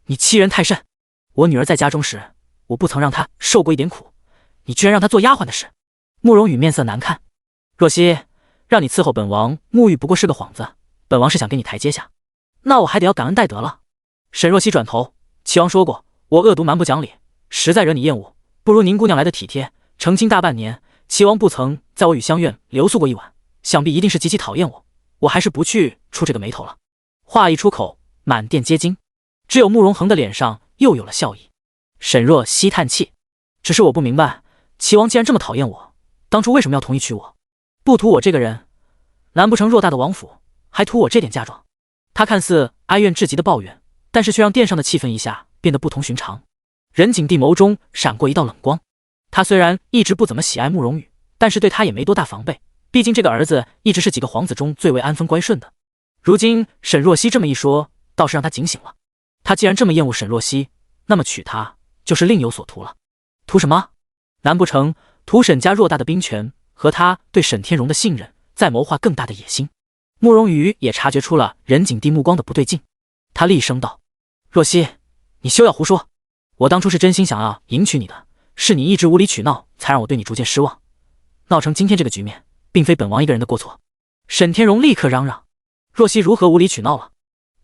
你欺人太甚！我女儿在家中时，我不曾让她受过一点苦，你居然让她做丫鬟的事。”慕容羽面色难看：“若曦，让你伺候本王沐浴不过是个幌子，本王是想给你台阶下，那我还得要感恩戴德了。”沈若曦转头：“齐王说过，我恶毒蛮不讲理，实在惹你厌恶，不如宁姑娘来的体贴。成亲大半年，齐王不曾在我与香院留宿过一晚，想必一定是极其讨厌我，我还是不去出这个眉头了。”话一出口，满殿皆惊，只有慕容恒的脸上又有了笑意。沈若曦叹气：“只是我不明白，齐王既然这么讨厌我，当初为什么要同意娶我？不图我这个人，难不成偌大的王府还图我这点嫁妆？”他看似哀怨至极的抱怨，但是却让殿上的气氛一下变得不同寻常。任景帝眸中闪过一道冷光，他虽然一直不怎么喜爱慕容羽，但是对他也没多大防备，毕竟这个儿子一直是几个皇子中最为安分乖顺的。如今沈若曦这么一说，倒是让他警醒了。他既然这么厌恶沈若曦，那么娶她就是另有所图了。图什么？难不成图沈家偌大的兵权和他对沈天荣的信任，再谋划更大的野心？慕容羽也察觉出了任景帝目光的不对劲，他厉声道：“若曦，你休要胡说！我当初是真心想要迎娶你的，是你一直无理取闹，才让我对你逐渐失望，闹成今天这个局面，并非本王一个人的过错。”沈天荣立刻嚷嚷：“若曦如何无理取闹了？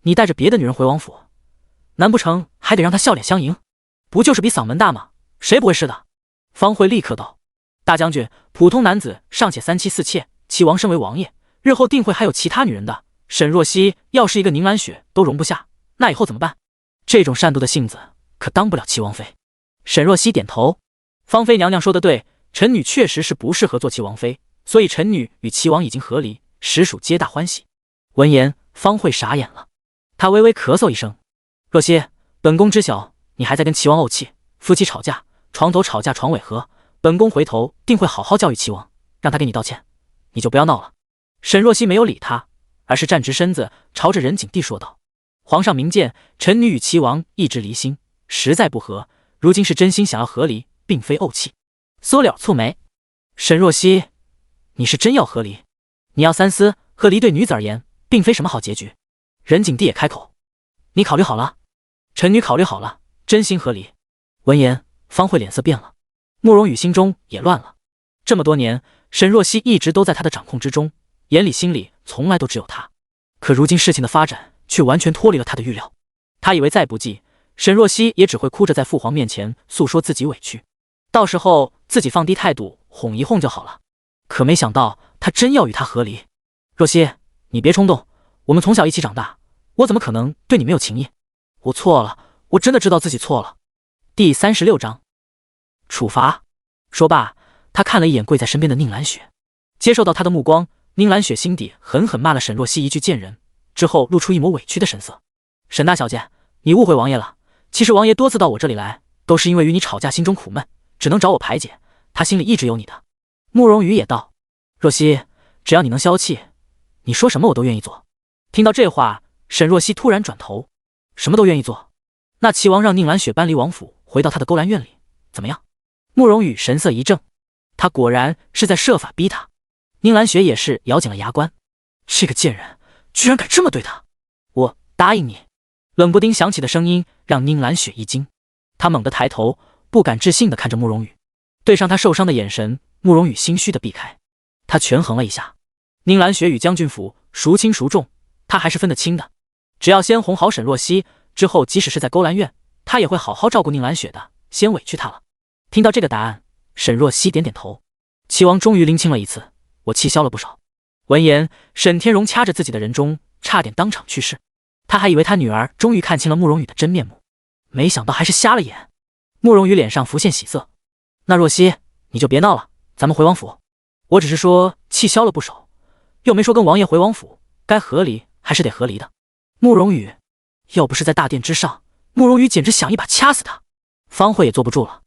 你带着别的女人回王府，难不成还得让她笑脸相迎？不就是比嗓门大吗？谁不会是的？”方慧立刻道：“大将军，普通男子尚且三妻四妾，齐王身为王爷，日后定会还有其他女人的。沈若曦要是一个宁兰雪都容不下，那以后怎么办？这种善妒的性子可当不了齐王妃。”沈若曦点头：“芳妃娘娘说得对，臣女确实是不适合做齐王妃，所以臣女与齐王已经和离，实属皆大欢喜。”闻言，方慧傻眼了，她微微咳嗽一声：“若曦，本宫知晓你还在跟齐王怄气，夫妻吵架，床头吵架床尾和，本宫回头定会好好教育齐王，让他给你道歉，你就不要闹了。”沈若曦没有理他，而是站直身子，朝着任景帝说道：“皇上明鉴，臣女与齐王一直离心，实在不和，如今是真心想要和离，并非怄气。”缩了蹙眉：“沈若曦，你是真要和离？你要三思，和离对女子而言，并非什么好结局。”任景帝也开口：“你考虑好了？”“臣女考虑好了，真心和离。”闻言，方慧脸色变了，慕容羽心中也乱了。这么多年，沈若曦一直都在他的掌控之中，眼里心里从来都只有他。可如今事情的发展却完全脱离了他的预料。他以为再不济，沈若曦也只会哭着在父皇面前诉说自己委屈，到时候自己放低态度哄一哄就好了。可没想到他真要与他和离。“若曦，你别冲动，我们从小一起长大，我怎么可能对你没有情意？我错了，我真的知道自己错了。”第36章处罚。说罢，他看了一眼跪在身边的宁兰雪，接受到他的目光，宁兰雪心底狠狠骂了沈若曦一句贱人，之后露出一抹委屈的神色：“沈大小姐，你误会王爷了，其实王爷多次到我这里来，都是因为与你吵架心中苦闷，只能找我排解，他心里一直有你的。”慕容羽也道：“若曦，只要你能消气，你说什么我都愿意做。”听到这话，沈若曦突然转头：“什么都愿意做？那齐王让宁兰雪搬离王府，回到他的勾栏院里，怎么样？”慕容羽神色一正，他果然是在设法逼他。宁兰雪也是咬紧了牙关，这个贱人居然敢这么对他！我答应你。冷不丁响起的声音让宁兰雪一惊，她猛地抬头，不敢置信地看着慕容羽，对上他受伤的眼神，慕容羽心虚地避开。他权衡了一下，宁兰雪与将军府孰轻孰重，他还是分得清的。只要先哄好沈若曦，之后即使是在勾栏院，他也会好好照顾宁兰雪的，先委屈她了。听到这个答案，沈若曦点点头。齐王终于拎清了一次，我气消了不少。闻言，沈天荣掐着自己的人中，差点当场去世。他还以为他女儿终于看清了慕容羽的真面目，没想到还是瞎了眼。慕容羽脸上浮现喜色：“那若曦，你就别闹了，咱们回王府。我只是说气消了不少，又没说跟王爷回王府，该和离还是得和离的。”慕容羽要不是在大殿之上，慕容羽简直想一把掐死他。方慧也坐不住了：“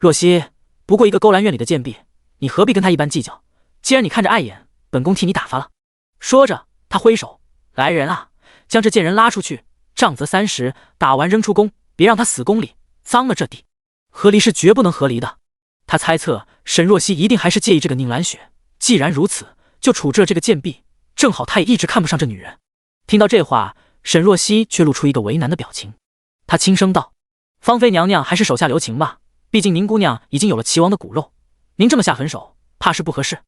若曦，不过一个勾栏院里的贱婢，你何必跟他一般计较？既然你看着碍眼，本宫替你打发了。”说着，他挥手：“来人啊，将这贱人拉出去，杖责30，打完扔出宫，别让他死宫里，脏了这地。和离是绝不能和离的。”他猜测沈若曦一定还是介意这个宁兰雪，既然如此，就处置了这个贱婢，正好他也一直看不上这女人。听到这话，沈若曦却露出一个为难的表情。她轻声道：“芳妃娘娘还是手下留情吧，毕竟宁姑娘已经有了齐王的骨肉，您这么下狠手，怕是不合适。”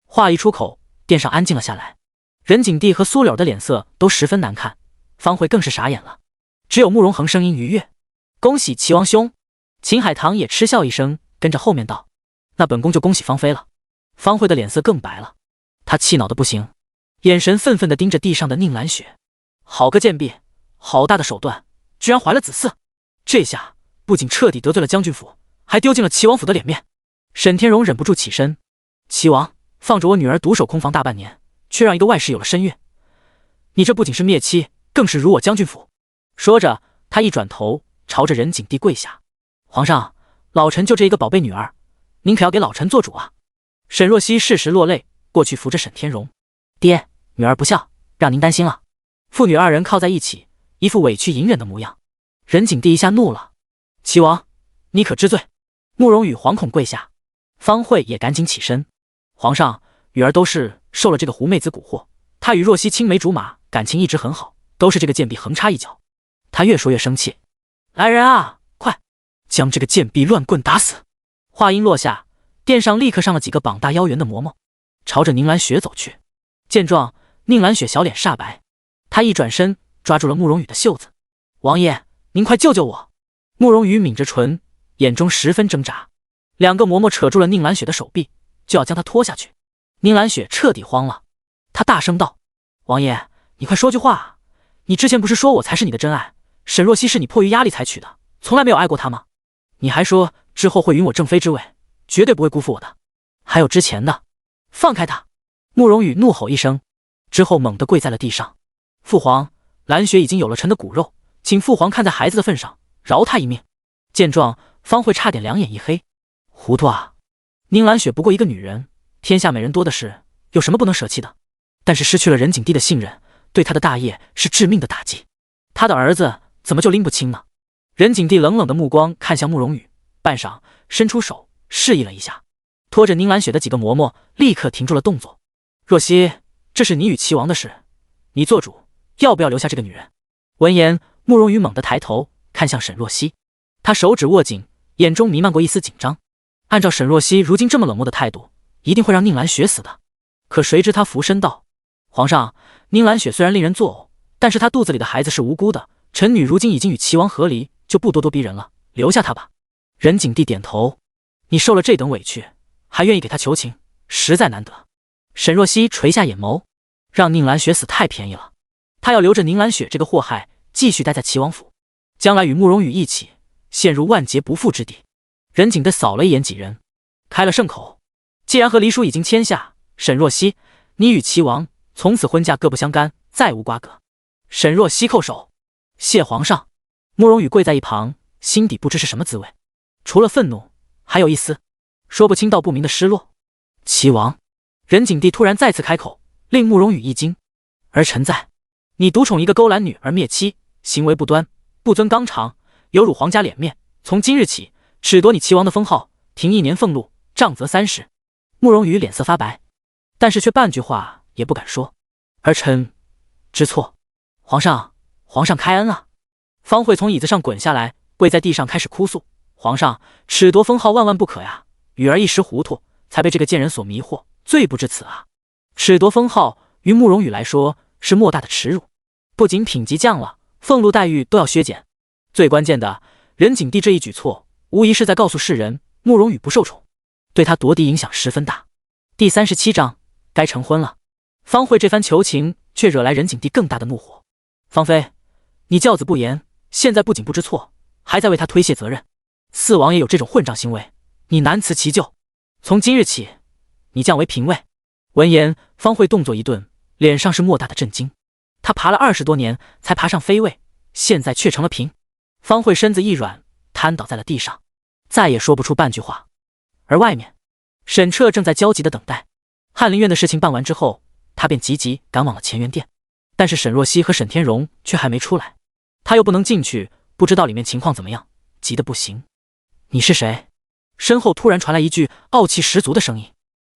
话一出口，殿上安静了下来。任景帝和苏柳的脸色都十分难看，方慧更是傻眼了。只有慕容恒声音愉悦：“恭喜齐王兄！”秦海棠也嗤笑一声，跟着后面道：“那本宫就恭喜芳妃了。”方慧的脸色更白了，她气恼的不行，眼神愤愤地盯着地上的宁兰雪。好个贱婢，好大的手段，居然怀了子嗣！这下不仅彻底得罪了将军府，还丢尽了齐王府的脸面。沈天荣忍不住起身：“齐王放着我女儿独守空房大半年，却让一个外室有了身孕，你这不仅是灭妻，更是辱我将军府。”说着，他一转头，朝着任景帝跪下：“皇上，老臣就这一个宝贝女儿，您可要给老臣做主啊！”沈若曦适时落泪，过去扶着沈天荣：“爹，女儿不孝，让您担心了。”父女二人靠在一起，一副委屈隐忍的模样。任景帝一下怒了：“齐王，你可知罪？”慕容羽惶恐跪下，方慧也赶紧起身：“皇上，羽儿都是受了这个狐妹子蛊惑，她与若曦青梅竹马，感情一直很好，都是这个贱婢横插一脚。”他越说越生气：“来人啊，快将这个贱婢乱棍打死！”话音落下，殿上立刻上了几个膀大腰圆的嬷嬷，朝着宁兰雪走去。见状，宁兰雪小脸煞白，她一转身抓住了慕容羽的袖子：“王爷，您快救救我！”慕容羽抿着唇，眼中十分挣扎。两个嬷嬷扯住了宁兰雪的手臂，就要将她拖下去。宁兰雪彻底慌了，她大声道：“王爷，你快说句话！你之前不是说我才是你的真爱，沈若曦是你迫于压力才娶的，从来没有爱过她吗？你还说之后会允我正妃之位，绝对不会辜负我的。还有之前的，放开她！”慕容羽怒吼一声，之后猛地跪在了地上：“父皇，兰雪已经有了臣的骨肉，请父皇看在孩子的份上，饶她一命。”见状，方慧差点两眼一黑：“糊涂啊！宁兰雪不过一个女人，天下美人多的是，有什么不能舍弃的？但是失去了任景帝的信任，对她的大业是致命的打击。她的儿子怎么就拎不清呢？”任景帝冷冷的目光看向慕容羽，半晌伸出手示意了一下，拖着宁兰雪的几个嬷嬷立刻停住了动作：“若曦，这是你与齐王的事，你做主，要不要留下这个女人？”闻言，慕容羽猛地抬头看向沈若曦，他手指握紧，眼中弥漫过一丝紧张。按照沈若曦如今这么冷漠的态度，一定会让宁兰雪死的。可谁知他俯身道：“皇上，宁兰雪虽然令人作呕，但是她肚子里的孩子是无辜的，臣女如今已经与齐王和离，就不咄咄逼人了，留下她吧。”任景帝点头：“你受了这等委屈，还愿意给她求情，实在难得。”沈若曦垂下眼眸：“让宁兰雪死太便宜了，她要留着宁兰雪这个祸害，继续待在齐王府，将来与慕容羽一起陷入万劫不复之地。”任景帝扫了一眼几人，开了圣口：“既然和离书已经签下，沈若曦，你与齐王从此婚嫁各不相干，再无瓜葛。”沈若曦叩首：“谢皇上。”慕容羽跪在一旁，心底不知是什么滋味，除了愤怒，还有一丝说不清道不明的失落。齐王，任景帝突然再次开口，令慕容羽一惊：“儿臣在，你独宠一个勾栏女而灭妻，行为不端，不尊纲常，有辱皇家脸面。从今日起，褫夺你齐王的封号，停1年俸禄，杖责30。”慕容羽脸色发白，但是却半句话也不敢说：“儿臣知错。皇上，皇上开恩啊！”方慧从椅子上滚下来，跪在地上开始哭诉：“皇上，褫夺封号万万不可呀！羽儿一时糊涂，才被这个贱人所迷惑，罪不至此啊！褫夺封号于慕容羽来说是莫大的耻辱，不仅品级降了，俸禄待遇都要削减。最关键的，任景帝这一举措，无疑是在告诉世人，慕容羽不受宠，对他夺嫡影响十分大。”第37章，该成婚了。方慧这番求情，却惹来任景帝更大的怒火：“方妃，你教子不严，现在不仅不知错，还在为他推卸责任。四王爷有这种混账行为，你难辞其咎。从今日起，你降为嫔位。”闻言，方慧动作一顿，脸上是莫大的震惊。她爬了20多年才爬上妃位，现在却成了嫔。方慧身子一软，瘫倒在了地上，再也说不出半句话。而外面，沈彻正在焦急地等待。翰林院的事情办完之后，他便急急赶往了乾元殿。但是沈若曦和沈天荣却还没出来，他又不能进去，不知道里面情况怎么样，急得不行。“你是谁？”身后突然传来一句傲气十足的声音。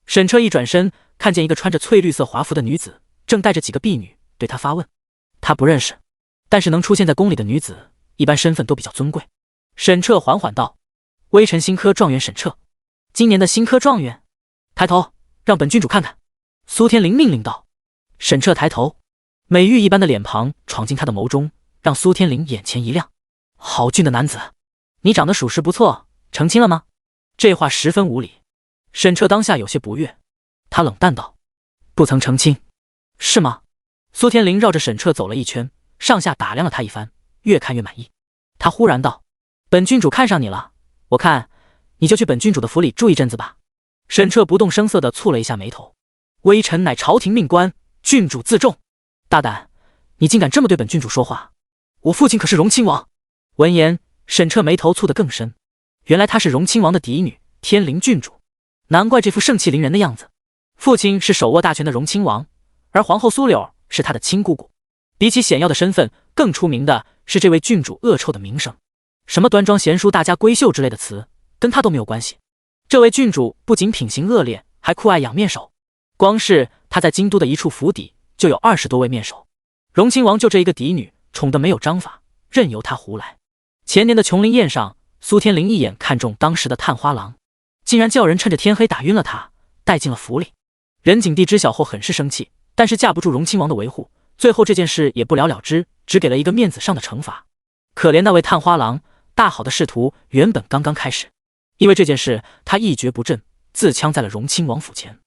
沈彻一转身，看见一个穿着翠绿色华服的女子，正带着几个婢女对他发问。他不认识。但是能出现在宫里的女子，一般身份都比较尊贵。沈彻缓缓道：“微臣新科状元沈彻，今年的新科状元。抬头，让本郡主看看。”苏天灵命令道。沈彻抬头，美玉一般的脸庞闯进他的眸中，让苏天灵眼前一亮。好俊的男子，你长得属实不错，成亲了吗？这话十分无礼。沈彻当下有些不悦，他冷淡道：“不曾成亲，是吗？”苏天灵绕着沈彻走了一圈，上下打量了他一番，越看越满意。他忽然道：“本郡主看上你了，我看你就去本郡主的府里住一阵子吧。”沈彻不动声色地蹙了一下眉头：“微臣乃朝廷命官，郡主自重。大胆，你竟敢这么对本郡主说话！我父亲可是荣亲王。”闻言，沈彻眉头蹙得更深。原来她是荣亲王的嫡女，天灵郡主，难怪这副盛气凌人的样子。父亲是手握大权的荣亲王，而皇后苏柳是他的亲姑姑。比起显要的身份，更出名的是这位郡主恶臭的名声。什么端庄贤淑、大家闺秀之类的词，跟她都没有关系。这位郡主不仅品行恶劣，还酷爱养面首。光是她在京都的一处府邸，就有20多位面首。荣亲王就这一个嫡女，宠得没有章法，任由她胡来。前年的琼林宴上，苏天灵一眼看中当时的探花郎，竟然叫人趁着天黑打晕了他，带进了府里。任景帝知晓后很是生气，但是架不住荣亲王的维护，最后这件事也不了了之，只给了一个面子上的惩罚。可怜那位探花郎，大好的仕途原本刚刚开始，因为这件事他一蹶不振，自枪在了荣亲王府前。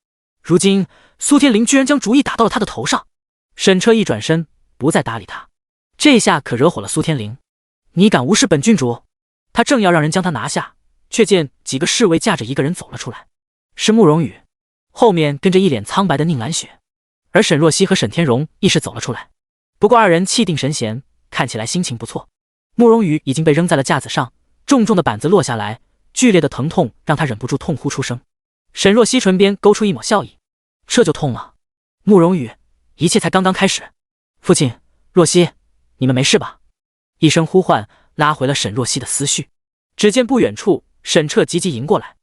如今苏天灵居然将主意打到了他的头上。沈彻一转身，不再搭理他，这下可惹火了苏天灵。你敢无视本郡主？他正要让人将他拿下，却见几个侍卫架着一个人走了出来，是慕容羽，后面跟着一脸苍白的宁兰雪，而沈若曦和沈天荣亦是走了出来。不过二人气定神闲，看起来心情不错。慕容羽已经被扔在了架子上，重重的板子落下来，剧烈的疼痛让他忍不住痛呼出声。沈若曦唇边勾出一抹笑意：“这就痛了？慕容羽，一切才刚刚开始。父亲，若曦，你们没事吧？”一声呼唤拉回了沈若曦的思绪。只见不远处，沈彻急急迎过来。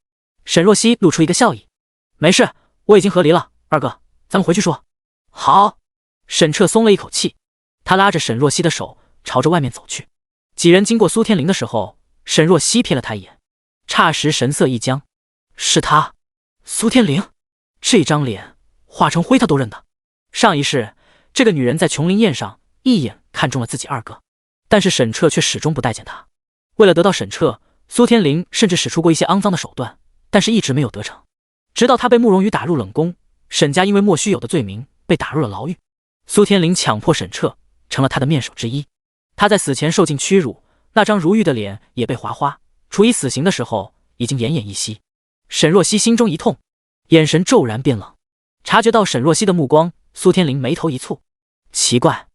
沈若曦露出一个笑意：“没事，我已经和离了，二哥，咱们回去说。”好。沈彻松了一口气，他拉着沈若曦的手朝着外面走去。几人经过苏天灵的时候，沈若曦瞥了他一眼，霎时神色一僵。是他，苏天灵，这张脸化成灰他都认得。上一世，这个女人在琼林宴上一眼看中了自己二哥，但是沈彻却始终不待见她。为了得到沈彻，苏天灵甚至使出过一些肮脏的手段，但是一直没有得逞。直到他被慕容羽打入冷宫，沈家因为莫须有的罪名被打入了牢狱，苏天灵强迫沈彻成了他的面首之一。他在死前受尽屈辱，那张如玉的脸也被划花，处以死刑的时候已经奄奄一息。沈若曦心中一痛，眼神骤然变冷。察觉到沈若曦的目光，苏天灵眉头一蹙，奇怪，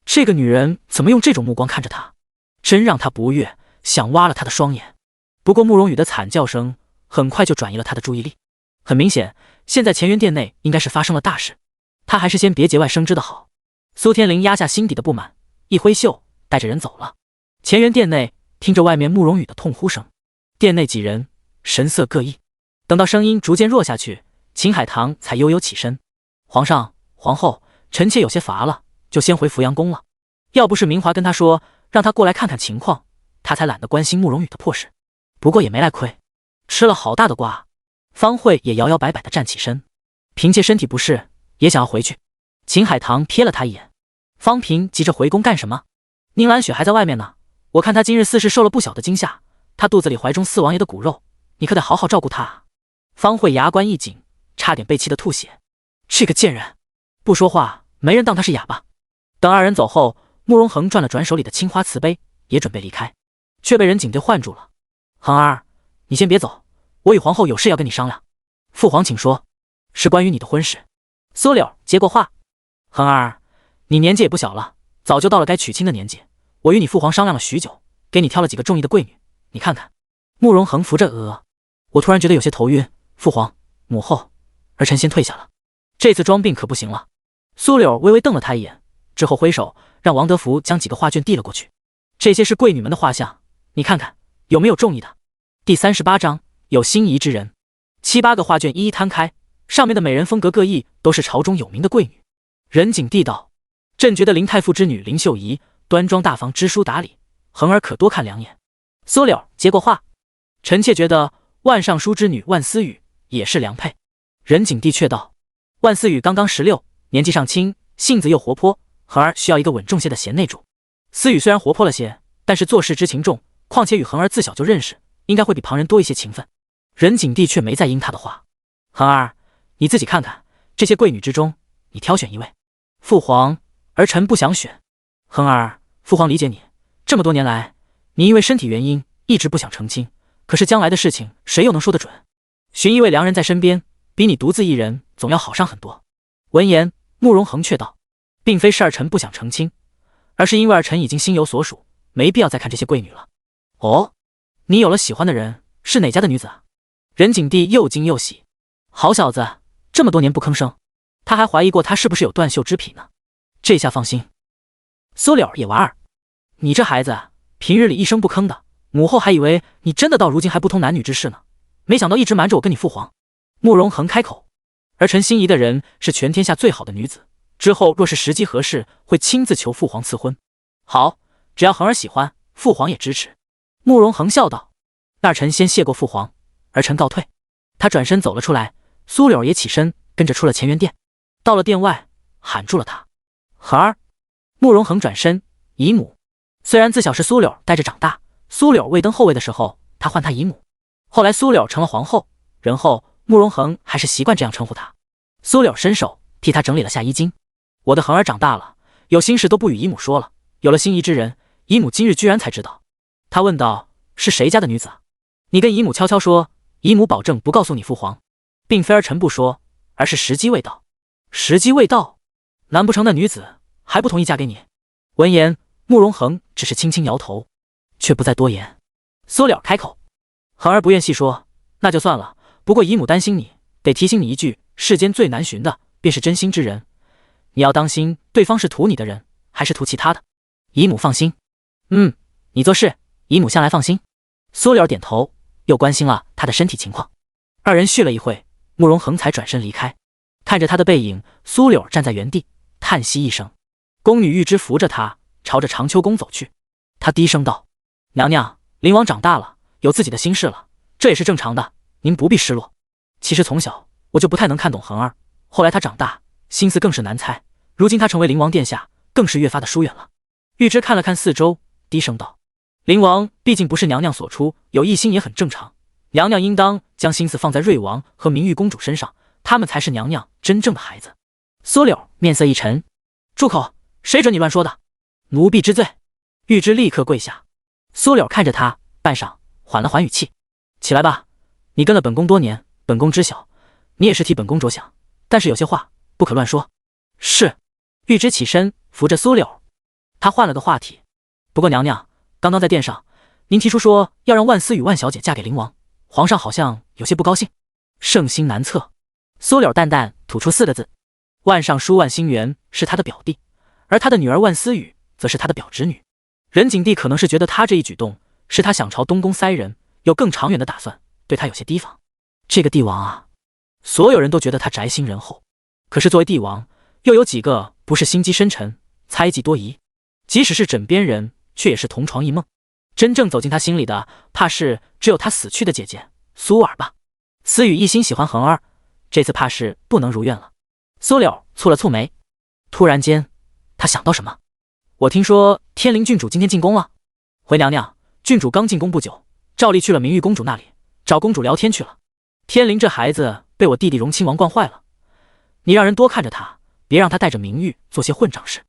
这个女人怎么用这种目光看着他？真让他不悦，想挖了他的双眼。不过慕容羽的惨叫声很快就转移了他的注意力。很明显，现在乾元殿内应该是发生了大事，他还是先别节外生枝的好。苏天灵压下心底的不满，一挥袖带着人走了。乾元殿内听着外面慕容羽的痛呼声，殿内几人神色各异。等到声音逐渐弱下去，秦海棠才悠悠起身：“皇上，皇后，臣妾有些乏了，就先回扶阳宫了。要不是明华跟他说让他过来看看情况，他才懒得关心慕容羽的破事。不过也没赖亏，吃了好大的瓜。”方慧也摇摇摆摆地站起身：“嫔妾身体不适，也想要回去。”秦海棠瞥了他一眼：“方嫔急着回宫干什么？宁兰雪还在外面呢，我看她今日似是受了不小的惊吓，她肚子里怀中四王爷的骨肉，你可得好好照顾她啊。”方慧牙关一紧，差点被气得吐血。这个贱人，不说话，没人当他是哑巴。等二人走后，慕容恒转了转手里的青花瓷杯，也准备离开，却被任景帝唤住了：“恒儿，你先别走，我与皇后有事要跟你商量。”“父皇请说。”“是关于你的婚事。”苏柳接过话：“恒儿，你年纪也不小了，早就到了该娶亲的年纪。我与你父皇商量了许久，给你挑了几个中意的贵女，你看看。”慕容恒扶着额：“我突然觉得有些头晕，父皇、母后，儿臣先退下了。这次装病可不行了。”苏柳微微瞪了他一眼，之后挥手让王德福将几个画卷递了过去：“这些是贵女们的画像，你看看有没有中意的。”第38章有心仪之人。7、8个画卷一一摊开，上面的美人风格各异，都是朝中有名的贵女。任景帝道：“朕觉得林太傅之女林秀仪端庄大方，知书达理，恒儿可多看两眼。苏柳接过话，臣妾觉得万尚书之女万思雨也是良配。任景帝却道：万思雨刚刚16，年纪尚轻，性子又活泼，恒儿需要一个稳重些的贤内助。思雨虽然活泼了些，但是做事之情重，况且与恒儿自小就认识，应该会比旁人多一些情分。任景帝却没再应他的话。恒儿，你自己看看，这些贵女之中，你挑选一位。父皇，儿臣不想选。恒儿，父皇理解你，这么多年来，你因为身体原因一直不想成亲，可是将来的事情谁又能说得准？寻一位良人在身边，比你独自一人总要好上很多。闻言，慕容恒却道：并非是儿臣不想成亲，而是因为儿臣已经心有所属，没必要再看这些贵女了。哦，你有了喜欢的人，是哪家的女子啊？任景帝又惊又喜，好小子，这么多年不吭声，他还怀疑过他是不是有断袖之癖呢。这下放心。苏柳也娃儿，你这孩子平日里一声不吭的，母后还以为你真的到如今还不通男女之事呢，没想到一直瞒着我跟你父皇。慕容恒开口：儿臣心仪的人是全天下最好的女子，之后若是时机合适，会亲自求父皇赐婚。好，只要恒儿喜欢，父皇也支持。慕容恒笑道：那儿臣先谢过父皇，儿臣告退。他转身走了出来，苏柳也起身跟着出了乾元殿。到了殿外，喊住了他：恒儿。慕容恒转身：姨母。虽然自小是苏柳带着长大，苏柳未登后位的时候，他唤她姨母。后来苏柳成了皇后，然后慕容恒还是习惯这样称呼她。苏柳伸手替他整理了下衣襟。我的恒儿长大了，有心事都不与姨母说了，有了心仪之人，姨母今日居然才知道。他问道：是谁家的女子啊？你跟姨母悄悄说，姨母保证不告诉你父皇。并非儿臣不说，而是时机未到。时机未到？难不成那女子还不同意嫁给你？闻言，慕容恒只是轻轻摇头，却不再多言。苏柳开口：恒儿不愿细说，那就算了，不过姨母担心你，得提醒你一句，世间最难寻的便是真心之人，你要当心对方是图你的人，还是图其他的。姨母放心。你做事，姨母向来放心。苏柳点头，又关心了他的身体情况。二人叙了一会，慕容恒才转身离开。看着他的背影，苏柳站在原地，叹息一声。宫女玉芝扶着他，朝着长秋宫走去。他低声道：娘娘，灵王长大了，有自己的心事了，这也是正常的，您不必失落。其实从小我就不太能看懂恒儿，后来他长大，心思更是难猜，如今他成为灵王殿下，更是越发的疏远了。玉芝看了看四周，低声道：灵王毕竟不是娘娘所出，有异心也很正常，娘娘应当将心思放在瑞王和明玉公主身上，他们才是娘娘真正的孩子。苏柳面色一沉：住口，谁准你乱说的？奴婢知罪。玉芝立刻跪下。苏柳看着他，半晌缓了缓语气：起来吧，你跟了本宫多年，本宫知晓，你也是替本宫着想，但是有些话不可乱说。是。玉芝起身扶着苏柳。他换了个话题：不过娘娘，刚刚在殿上，您提出说要让万思雨万小姐嫁给灵王，皇上好像有些不高兴，圣心难测。苏柳淡淡吐出4个字：万尚书万兴元是他的表弟，而他的女儿万思雨则是他的表侄女。任景帝可能是觉得他这一举动是他想朝东宫塞人，有更长远的打算，对他有些提防。这个帝王啊，所有人都觉得他宅心仁厚，可是作为帝王，又有几个不是心机深沉、猜忌多疑？即使是枕边人，却也是同床异梦。真正走进他心里的，怕是只有他死去的姐姐苏儿吧。思雨一心喜欢恒儿，这次怕是不能如愿了。苏柳蹙了蹙眉，突然间他想到什么：我听说天灵郡主今天进宫了。回娘娘，郡主刚进宫不久，照例去了明玉公主那里找公主聊天去了。天灵这孩子被我弟弟荣亲王惯坏了，你让人多看着他，别让他带着明玉做些混账事。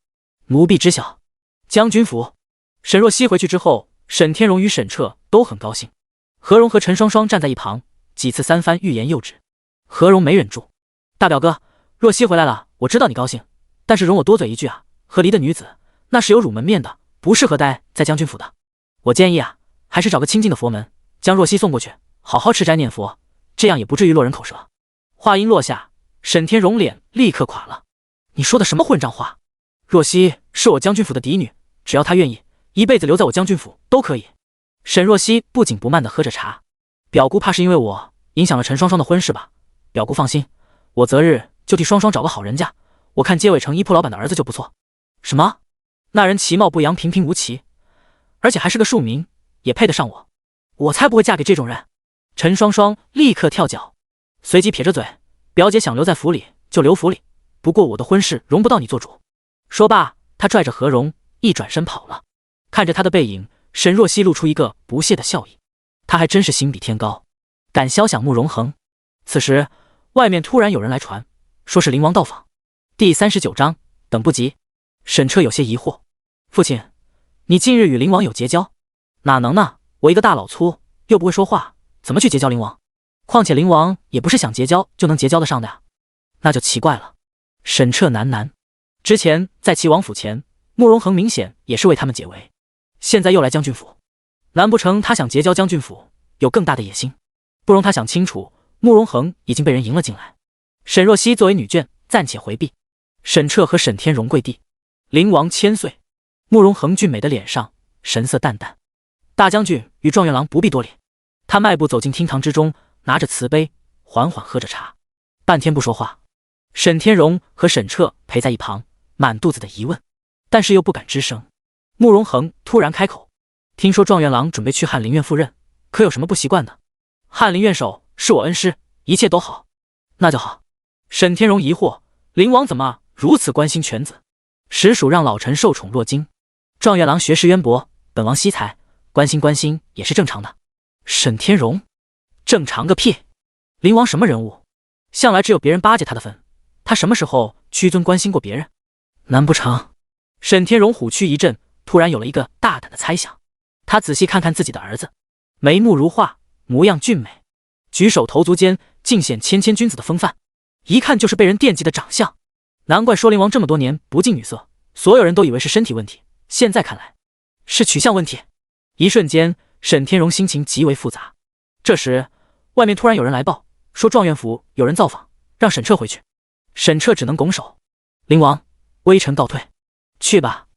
奴婢知晓。将军府，沈若曦回去之后，沈天荣与沈彻都很高兴。何荣和陈双双站在一旁，几次3番欲言又止。何荣没忍住：大表哥，若曦回来了，我知道你高兴，但是容我多嘴一句啊，和离的女子那是有辱门面的，不适合待在将军府的。我建议啊，还是找个清静的佛门，将若曦送过去，好好吃斋念佛，这样也不至于落人口舌。话音落下，沈天荣脸立刻垮了：你说的什么混账话？若曦是我将军府的嫡女，只要她愿意，一辈子留在我将军府都可以。沈若曦不紧不慢地喝着茶：表姑怕是因为我影响了陈双双的婚事吧？表姑放心，我择日就替双双找个好人家，我看街尾城衣铺老板的儿子就不错。什么？那人其貌不扬，平平无奇，而且还是个庶民，也配得上我？我才不会嫁给这种人！陈双双立刻跳脚，随即撇着嘴：“表姐想留在府里就留府里，不过我的婚事容不到你做主。”说罢，他拽着何荣一转身跑了。看着他的背影，沈若曦露出一个不屑的笑意。他还真是心比天高，敢肖想慕容恒。此时，外面突然有人来传，说是灵王到访。第39章，等不及。沈彻有些疑惑：“父亲，你近日与灵王有结交？”“哪能呢？我一个大老粗，又不会说话，怎么去结交灵王？况且灵王也不是想结交就能结交得上的呀。”“那就奇怪了。”沈彻喃喃。之前在齐王府前，慕容恒明显也是为他们解围，现在又来将军府，难不成他想结交将军府，有更大的野心？不容他想清楚，慕容恒已经被人迎了进来。沈若曦作为女眷，暂且回避。沈彻和沈天荣跪地：“灵王千岁。”慕容恒俊美的脸上神色淡淡：“大将军与状元郎不必多礼。”他迈步走进厅堂之中，拿着瓷杯，缓缓喝着茶，半天不说话。沈天荣和沈彻陪在一旁，满肚子的疑问，但是又不敢吱声。慕容恒突然开口：“听说状元郎准备去翰林院赴任，可有什么不习惯的？”“翰林院首是我恩师，一切都好。”“那就好。”沈天荣疑惑：“灵王怎么如此关心犬子？实属让老臣受宠若惊。状元郎学识渊博，本王惜才，关心关心也是正常的。”沈天荣：“正常个屁！灵王什么人物？向来只有别人巴结他的份，他什么时候屈尊关心过别人？难不成？”沈天荣虎躯一震，突然有了一个大胆的猜想。他仔细看看自己的儿子，眉目如画，模样俊美，举手投足间尽显谦谦君子的风范，一看就是被人惦记的长相。难怪说灵王这么多年不近女色，所有人都以为是身体问题，现在看来是取向问题。一瞬间，沈天荣心情极为复杂。这时，外面突然有人来报，说状元府有人造访，让沈彻回去。沈彻只能拱手：“灵王，微臣告退。”“去吧。”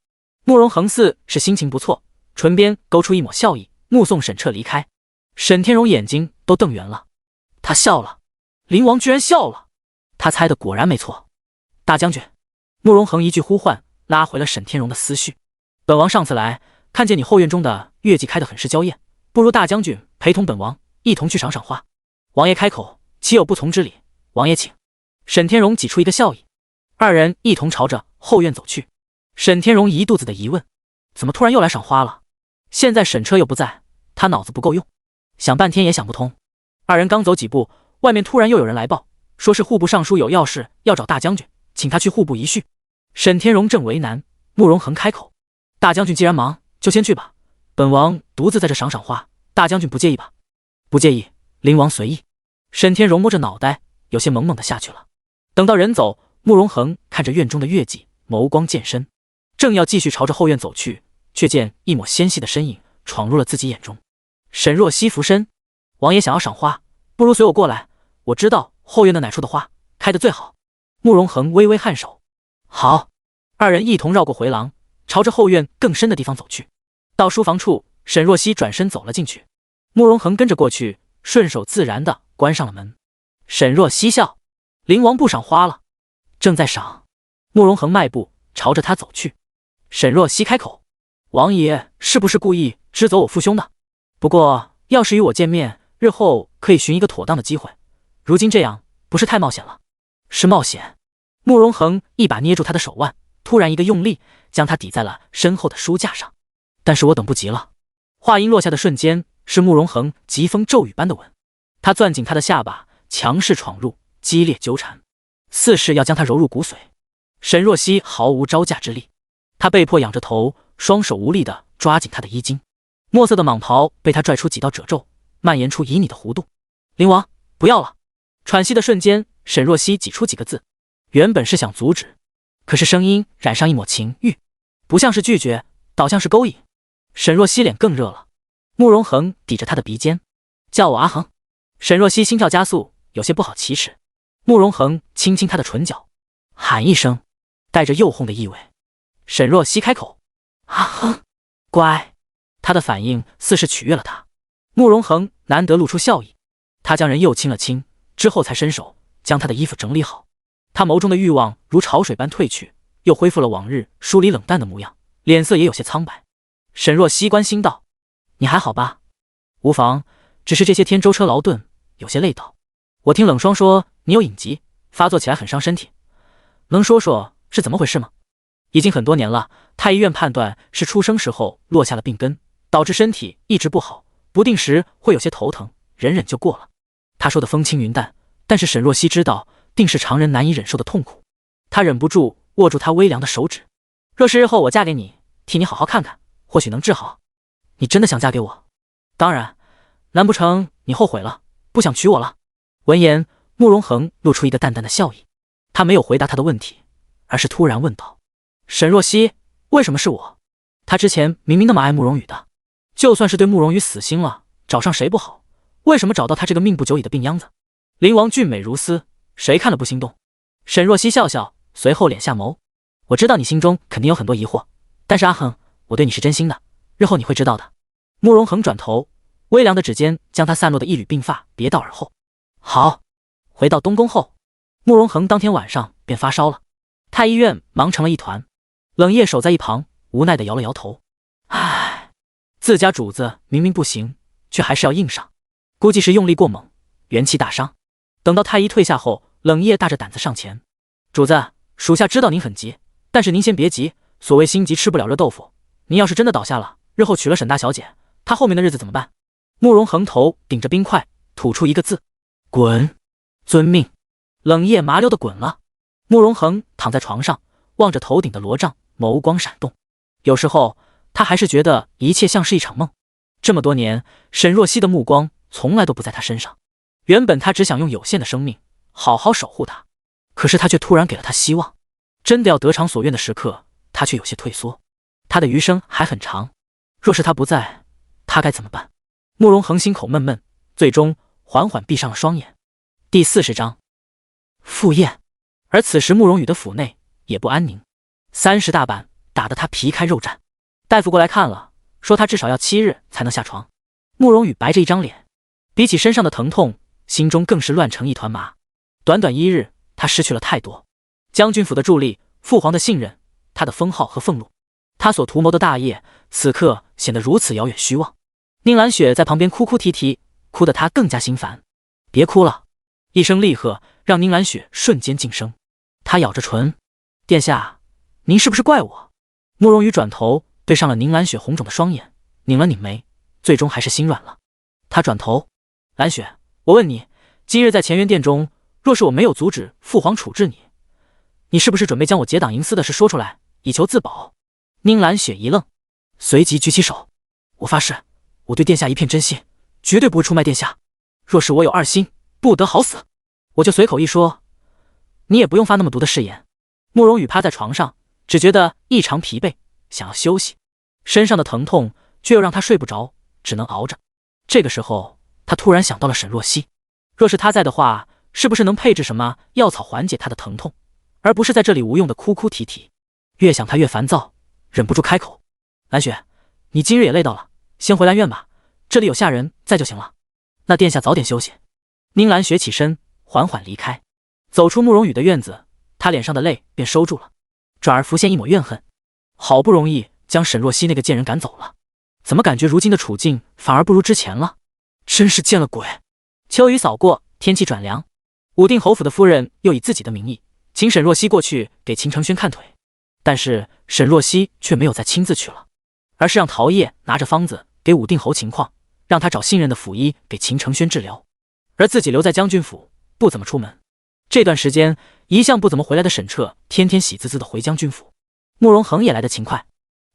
慕容恒似是心情不错，唇边勾出一抹笑意，目送沈彻离开。沈天荣眼睛都瞪圆了，他笑了，灵王居然笑了，他猜的果然没错。“大将军！”慕容恒一句呼唤，拉回了沈天荣的思绪。“本王上次来，看见你后院中的月季开得很是娇艳，不如大将军陪同本王一同去赏赏花。王爷开口，岂有不从之理？王爷请。”沈天荣挤出一个笑意，二人一同朝着后院走去。沈天荣一肚子的疑问，怎么突然又来赏花了？现在沈彻又不在，他脑子不够用，想半天也想不通。二人刚走几步，外面突然又有人来报，说是户部尚书有要事要找大将军，请他去户部一叙。沈天荣正为难，慕容恒开口：“大将军既然忙，就先去吧，本王独自在这赏赏花，大将军不介意吧？”“不介意，灵王随意。”沈天荣摸着脑袋，有些懵懵的下去了。等到人走，慕容恒看着院中的月季，眸光渐深，正要继续朝着后院走去，却见一抹纤细的身影闯入了自己眼中。沈若曦俯身：“王爷想要赏花，不如随我过来，我知道后院的哪处的花开得最好。”慕容恒微微颔首：“好。”二人一同绕过回廊，朝着后院更深的地方走去。到书房处，沈若曦转身走了进去，慕容恒跟着过去，顺手自然地关上了门。沈若曦笑：“灵王不赏花了？”“正在赏。”慕容恒迈步朝着他走去。沈若曦开口：“王爷是不是故意支走我父兄的？不过要是与我见面，日后可以寻一个妥当的机会，如今这样不是太冒险了？”“是冒险。”慕容恒一把捏住他的手腕，突然一个用力，将他抵在了身后的书架上。“但是我等不及了。”话音落下的瞬间，是慕容恒疾风骤雨般的吻。他攥紧他的下巴，强势闯入，激烈纠缠，似是要将他揉入骨髓。沈若曦毫无招架之力，他被迫仰着头，双手无力地抓紧他的衣襟。墨色的蟒袍被他拽出几道褶皱，蔓延出旖旎的弧度。“灵王，不要了！”喘息的瞬间，沈若曦挤出几个字，原本是想阻止，可是声音染上一抹情欲，不像是拒绝，倒像是勾引。沈若曦脸更热了。慕容恒抵着他的鼻尖：“叫我阿恒。”沈若曦心跳加速，有些不好启齿。慕容恒轻轻她的唇角，喊一声，带着诱惑的意味。沈若曦开口：“阿恒，乖。”他的反应似是取悦了他。慕容恒难得露出笑意，他将人又亲了亲，之后才伸手将他的衣服整理好。他眸中的欲望如潮水般退去，又恢复了往日疏离冷淡的模样，脸色也有些苍白。沈若曦关心道：“你还好吧？”“无妨，只是这些天舟车劳顿，有些累倒。我听冷霜说你有隐疾，发作起来很伤身体，能说说是怎么回事吗？”“已经很多年了，太医院判断是出生时候落下了病根，导致身体一直不好，不定时会有些头疼，忍忍就过了。”他说的风轻云淡，但是沈若曦知道定是常人难以忍受的痛苦。他忍不住握住他微凉的手指：“若是日后我嫁给你，替你好好看看，或许能治好。”“你真的想嫁给我？”“当然，难不成你后悔了，不想娶我了？”闻言，慕容恒露出一个淡淡的笑意。他没有回答他的问题，而是突然问道：“沈若曦，为什么是我？他之前明明那么爱慕容羽的，就算是对慕容羽死心了，找上谁不好？为什么找到他这个命不久矣的病秧子？灵王俊美如斯，谁看了不心动？”沈若曦笑笑，随后敛下眸：“我知道你心中肯定有很多疑惑，但是阿恒，我对你是真心的，日后你会知道的。”慕容恒转头，微凉的指尖将他散落的一缕鬓发别到耳后。好。回到东宫后，慕容恒当天晚上便发烧了，太医院忙成了一团。冷夜守在一旁，无奈地摇了摇头：“唉，自家主子明明不行，却还是要硬上，估计是用力过猛，元气大伤。”等到太医退下后，冷夜大着胆子上前：“主子，属下知道您很急，但是您先别急，所谓心急吃不了热豆腐，您要是真的倒下了，日后娶了沈大小姐，她后面的日子怎么办？”慕容恒头顶着冰块，吐出一个字：“滚！”“遵命。”冷夜麻溜的滚了。慕容恒躺在床上，望着头顶的罗帐，眸光闪动。有时候他还是觉得一切像是一场梦。这么多年，沈若曦的目光从来都不在他身上。原本他只想用有限的生命好好守护她，可是他却突然给了他希望。真的要得偿所愿的时刻，他却有些退缩。他的余生还很长，若是他不在，他该怎么办？慕容恒心口闷闷，最终缓缓闭上了双眼。第40章赴宴。而此时慕容羽的府内也不安宁，30大板打得他皮开肉绽。大夫过来看了，说他至少要7日才能下床。慕容羽白着一张脸，比起身上的疼痛，心中更是乱成一团麻。短短1日，他失去了太多：将军府的助力，父皇的信任，他的封号和俸禄。他所图谋的大业，此刻显得如此遥远虚妄。宁兰雪在旁边哭哭啼啼，哭得他更加心烦。别哭了！一声厉喝，让宁兰雪瞬间噤声。他咬着唇：“殿下，您是不是怪我？”慕容羽转头对上了宁兰雪红肿的双眼，拧了拧眉，最终还是心软了。他转头：“兰雪，我问你，今日在乾元殿中，若是我没有阻止父皇处置你，你是不是准备将我结党营私的事说出来，以求自保？”宁兰雪一愣，随即举起手：“我发誓，我对殿下一片真心，绝对不会出卖殿下。若是我有二心，不得好死，我就随口一说，你也不用发那么毒的誓言。”慕容羽趴在床上，只觉得异常疲惫，想要休息，身上的疼痛却又让他睡不着，只能熬着。这个时候，他突然想到了沈若曦，若是他在的话，是不是能配置什么药草缓解他的疼痛，而不是在这里无用的哭哭啼啼。越想他越烦躁，忍不住开口：“兰雪，你今日也累到了，先回兰院吧，这里有下人在就行了。那殿下早点休息。”宁兰雪起身，缓缓离开，走出慕容羽的院子，他脸上的泪便收住了，转而浮现一抹怨恨。好不容易将沈若曦那个贱人赶走了，怎么感觉如今的处境反而不如之前了？真是见了鬼！秋雨扫过，天气转凉，武定侯府的夫人又以自己的名义请沈若曦过去给秦承轩看腿，但是沈若曦却没有再亲自去了，而是让陶业拿着方子给武定侯情况，让他找信任的府医给秦承轩治疗，而自己留在将军府，不怎么出门。这段时间，一向不怎么回来的沈彻天天喜滋滋的回将军府，慕容恒也来得勤快，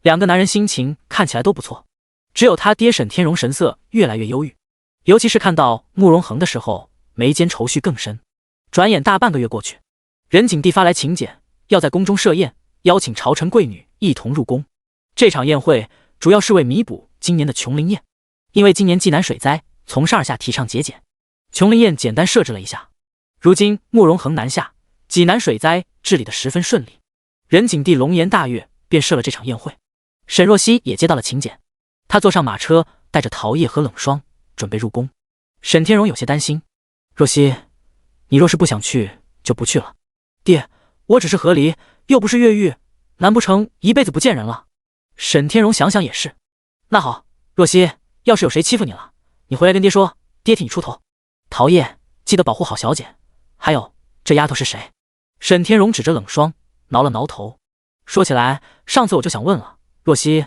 两个男人心情看起来都不错。只有他爹沈天荣神色越来越忧郁，尤其是看到慕容恒的时候，眉间愁绪更深。转眼大半个月过去，仁景帝发来请柬，要在宫中设宴，邀请朝臣贵女一同入宫。这场宴会主要是为弥补今年的琼林宴，因为今年济南水灾，从上而下提倡节俭，琼林宴简单设置了一下。如今慕容恒南下，济南水灾治理得十分顺利，仁景帝龙颜大悦，便设了这场宴会。沈若曦也接到了请柬，他坐上马车，带着陶叶和冷霜准备入宫。沈天荣有些担心：“若曦，你若是不想去，就不去了。爹，我只是和离，又不是越狱，难不成一辈子不见人了？”沈天荣想想也是，那好，若曦，要是有谁欺负你了，你回来跟爹说，爹替你出头。陶叶，记得保护好小姐。还有，这丫头是谁？沈天荣指着冷霜，挠了挠头。说起来，上次我就想问了，若曦，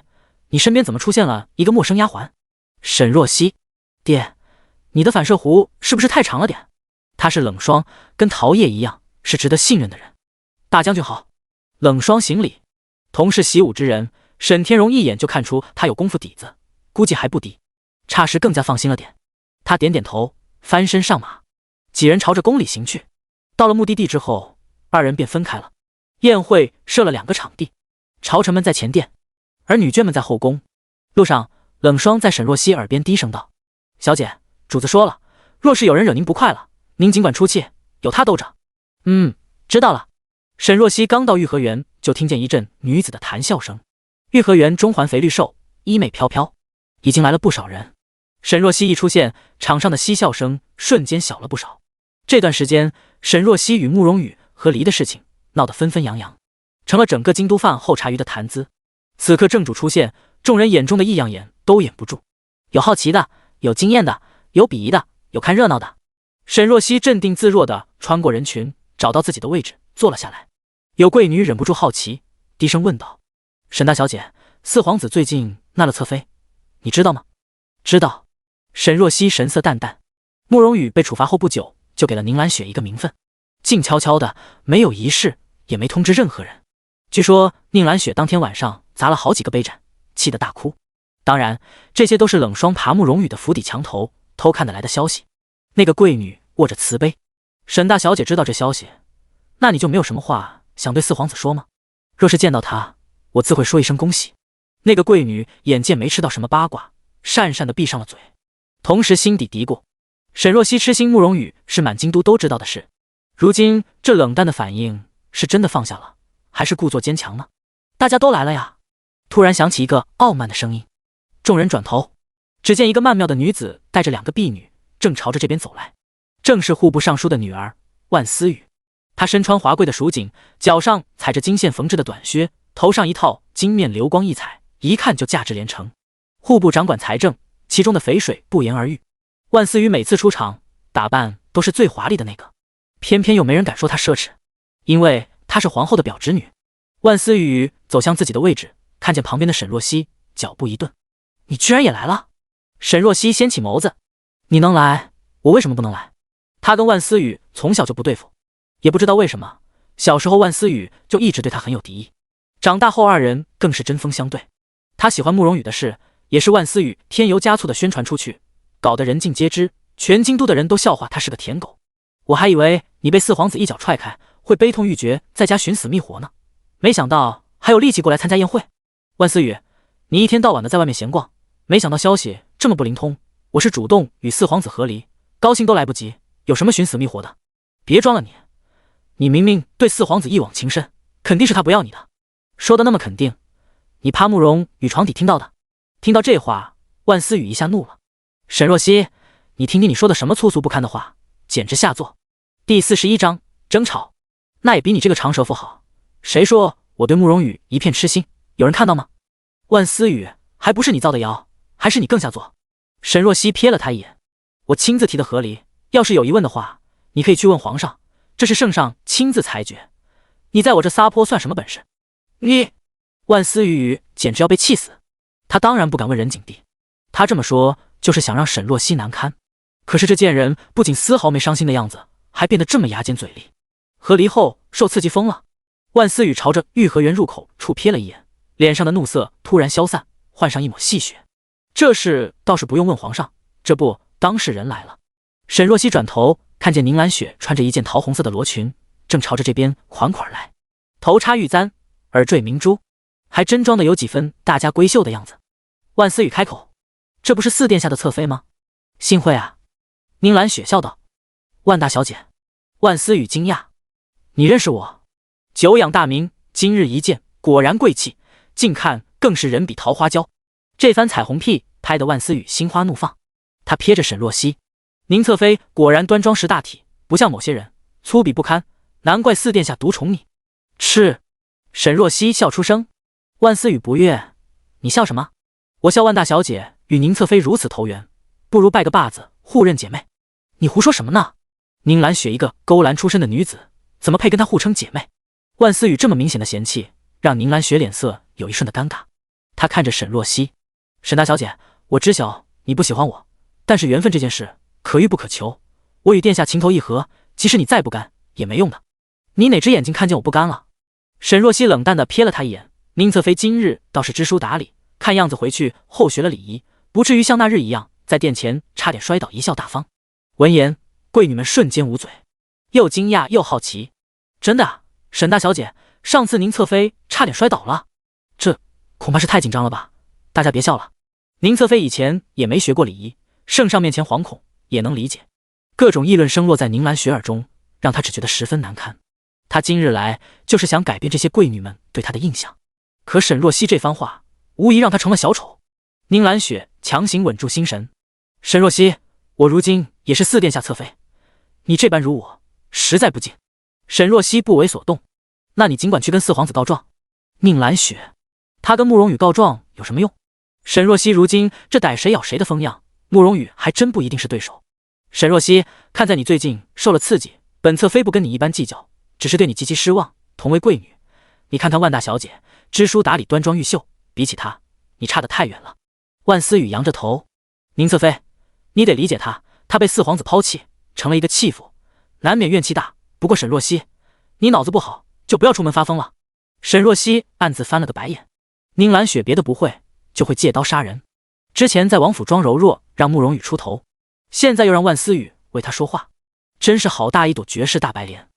你身边怎么出现了一个陌生丫鬟？沈若曦，爹，你的反射弧是不是太长了点？她是冷霜，跟陶叶一样，是值得信任的人。大将军好。冷霜行礼。同是习武之人，沈天荣一眼就看出他有功夫底子，估计还不低。霎时更加放心了点。他点点头，翻身上马，几人朝着宫里行去。到了目的地之后，二人便分开了。宴会设了2个场地，朝臣们在前殿，而女眷们在后宫。路上，冷霜在沈若曦耳边低声道：“小姐，主子说了，若是有人惹您不快了，您尽管出气，有他兜着。”知道了。沈若曦刚到御和园，就听见一阵女子的谈笑声。御和园中环肥绿瘦，衣袂飘飘，已经来了不少人。沈若曦一出现，场上的嬉笑声瞬间小了不少。这段时间，沈若曦与慕容羽和离的事情闹得纷纷扬扬，成了整个京都饭后茶余的谈资。此刻正主出现，众人眼中的异样眼都掩不住，有好奇的，有惊艳的，有鄙夷的，有看热闹的。沈若曦镇定自若地穿过人群，找到自己的位置坐了下来。有贵女忍不住好奇，低声问道：“沈大小姐，四皇子最近纳了侧妃，你知道吗？”“知道。”沈若曦神色淡淡。慕容羽被处罚后不久，就给了宁兰雪一个名分，静悄悄的，没有仪式，也没通知任何人。据说宁兰雪当天晚上砸了好几个杯盏，气得大哭。当然，这些都是冷霜爬慕容羽的府邸墙头偷看得来的消息。那个贵女握着瓷杯，沈大小姐知道这消息，那你就没有什么话想对四皇子说吗？若是见到他，我自会说一声恭喜。那个贵女眼见没吃到什么八卦，讪讪地闭上了嘴，同时心底嘀咕：沈若曦痴心慕容羽是满京都都知道的事，如今这冷淡的反应是真的放下了，还是故作坚强呢？大家都来了呀！突然响起一个傲慢的声音，众人转头，只见一个曼妙的女子带着2个婢女，正朝着这边走来，正是户部尚书的女儿万思雨。她身穿华贵的蜀锦，脚上踩着金线缝制的短靴，头上一套金面流光溢彩，一看就价值连城。户部掌管财政，其中的肥水不言而喻。万思雨每次出场，打扮都是最华丽的那个，偏偏又没人敢说她奢侈，因为她是皇后的表侄女。万思雨走向自己的位置，看见旁边的沈若曦，脚步一顿：“你居然也来了？”沈若曦掀起眸子：“你能来，我为什么不能来？”她跟万思雨从小就不对付，也不知道为什么，小时候万思雨就一直对她很有敌意，长大后二人更是针锋相对。她喜欢慕容羽的事，也是万思雨添油加醋的宣传出去，搞得人尽皆知，全京都的人都笑话她是个舔狗。我还以为你被四皇子一脚踹开，会悲痛欲绝，在家寻死觅活呢，没想到还有力气过来参加宴会。万思雨，你一天到晚的在外面闲逛，没想到消息这么不灵通，我是主动与四皇子和离，高兴都来不及，有什么寻死觅活的？别装了你，你明明对四皇子一往情深，肯定是他不要你的。说的那么肯定，你趴慕容羽床底听到的？听到这话，万思雨一下怒了。沈若曦，你听听你说的什么粗俗不堪的话，简直下作。第41章争吵。那也比你这个长舌妇好，谁说我对慕容羽一片痴心，有人看到吗？万思雨，还不是你造的谣，还是你更下作？沈若曦瞥了他一眼，我亲自提的和离，要是有疑问的话，你可以去问皇上，这是圣上亲自裁决，你在我这撒泼算什么本事？你，万思雨简直要被气死，他当然不敢问任景帝，他这么说就是想让沈若曦难堪。可是这贱人不仅丝毫没伤心的样子，还变得这么牙尖嘴利。和离后受刺激疯了。万思雨朝着御和园入口处瞥了一眼，脸上的怒色突然消散，换上一抹戏谑。这事倒是不用问皇上，这不当事人来了。沈若曦转头看见宁兰雪穿着一件桃红色的罗裙，正朝着这边款款来，头插玉簪，耳坠明珠，还真装的有几分大家闺秀的样子。万思雨开口：“这不是四殿下的侧妃吗？”“幸会啊。”宁兰雪笑道。“万大小姐。”万思雨惊讶：“你认识我？”“久仰大名，今日一见，果然贵气，近看更是人比桃花娇。”这番彩虹屁拍得万思雨心花怒放，他瞥着沈若曦：“宁侧妃果然端庄识大体，不像某些人粗鄙不堪，难怪四殿下独宠你。”“是。”沈若曦笑出声。万思雨不悦：“你笑什么？我笑万大小姐与宁侧妃如此投缘，不如拜个把子，互认姐妹。你胡说什么呢？宁兰雪一个勾栏出身的女子，怎么配跟她互称姐妹？万思雨这么明显的嫌弃，让宁兰雪脸色有一瞬的尴尬。她看着沈若曦，沈大小姐，我知晓你不喜欢我，但是缘分这件事可遇不可求，我与殿下情投意合，即使你再不甘也没用的。你哪只眼睛看见我不甘了？沈若曦冷淡地瞥了他一眼。宁侧妃今日倒是知书达理，看样子回去后学了礼仪，不至于像那日一样在殿前差点摔倒贻笑大方。闻言，贵女们瞬间捂嘴，又惊讶又好奇。真的啊，沈大小姐，上次宁侧妃差点摔倒了，这恐怕是太紧张了吧？大家别笑了。宁侧妃以前也没学过礼仪，圣上面前惶恐也能理解。各种议论声落在宁兰雪耳中，让她只觉得十分难堪。她今日来就是想改变这些贵女们对她的印象，可沈若曦这番话无疑让她成了小丑。宁兰雪强行稳住心神。沈若曦，我如今也是四殿下侧妃，你这般辱我，实在不敬。沈若曦不为所动。那你尽管去跟四皇子告状。宁兰雪，他跟慕容羽告状有什么用？沈若曦如今这逮谁咬谁的风样，慕容羽还真不一定是对手。沈若曦，看在你最近受了刺激，本侧妃不跟你一般计较，只是对你极其失望。同为贵女，你看看万大小姐，知书达理，端庄玉秀，比起她，你差得太远了。万思雨扬着头，宁侧妃，你得理解她，她被四皇子抛弃，成了一个弃妇，难免怨气大。不过沈若曦，你脑子不好，就不要出门发疯了。沈若曦暗自翻了个白眼。宁兰雪别的不会，就会借刀杀人。之前在王府装柔弱，让慕容羽出头，现在又让万思雨为他说话，真是好大一朵绝世大白莲。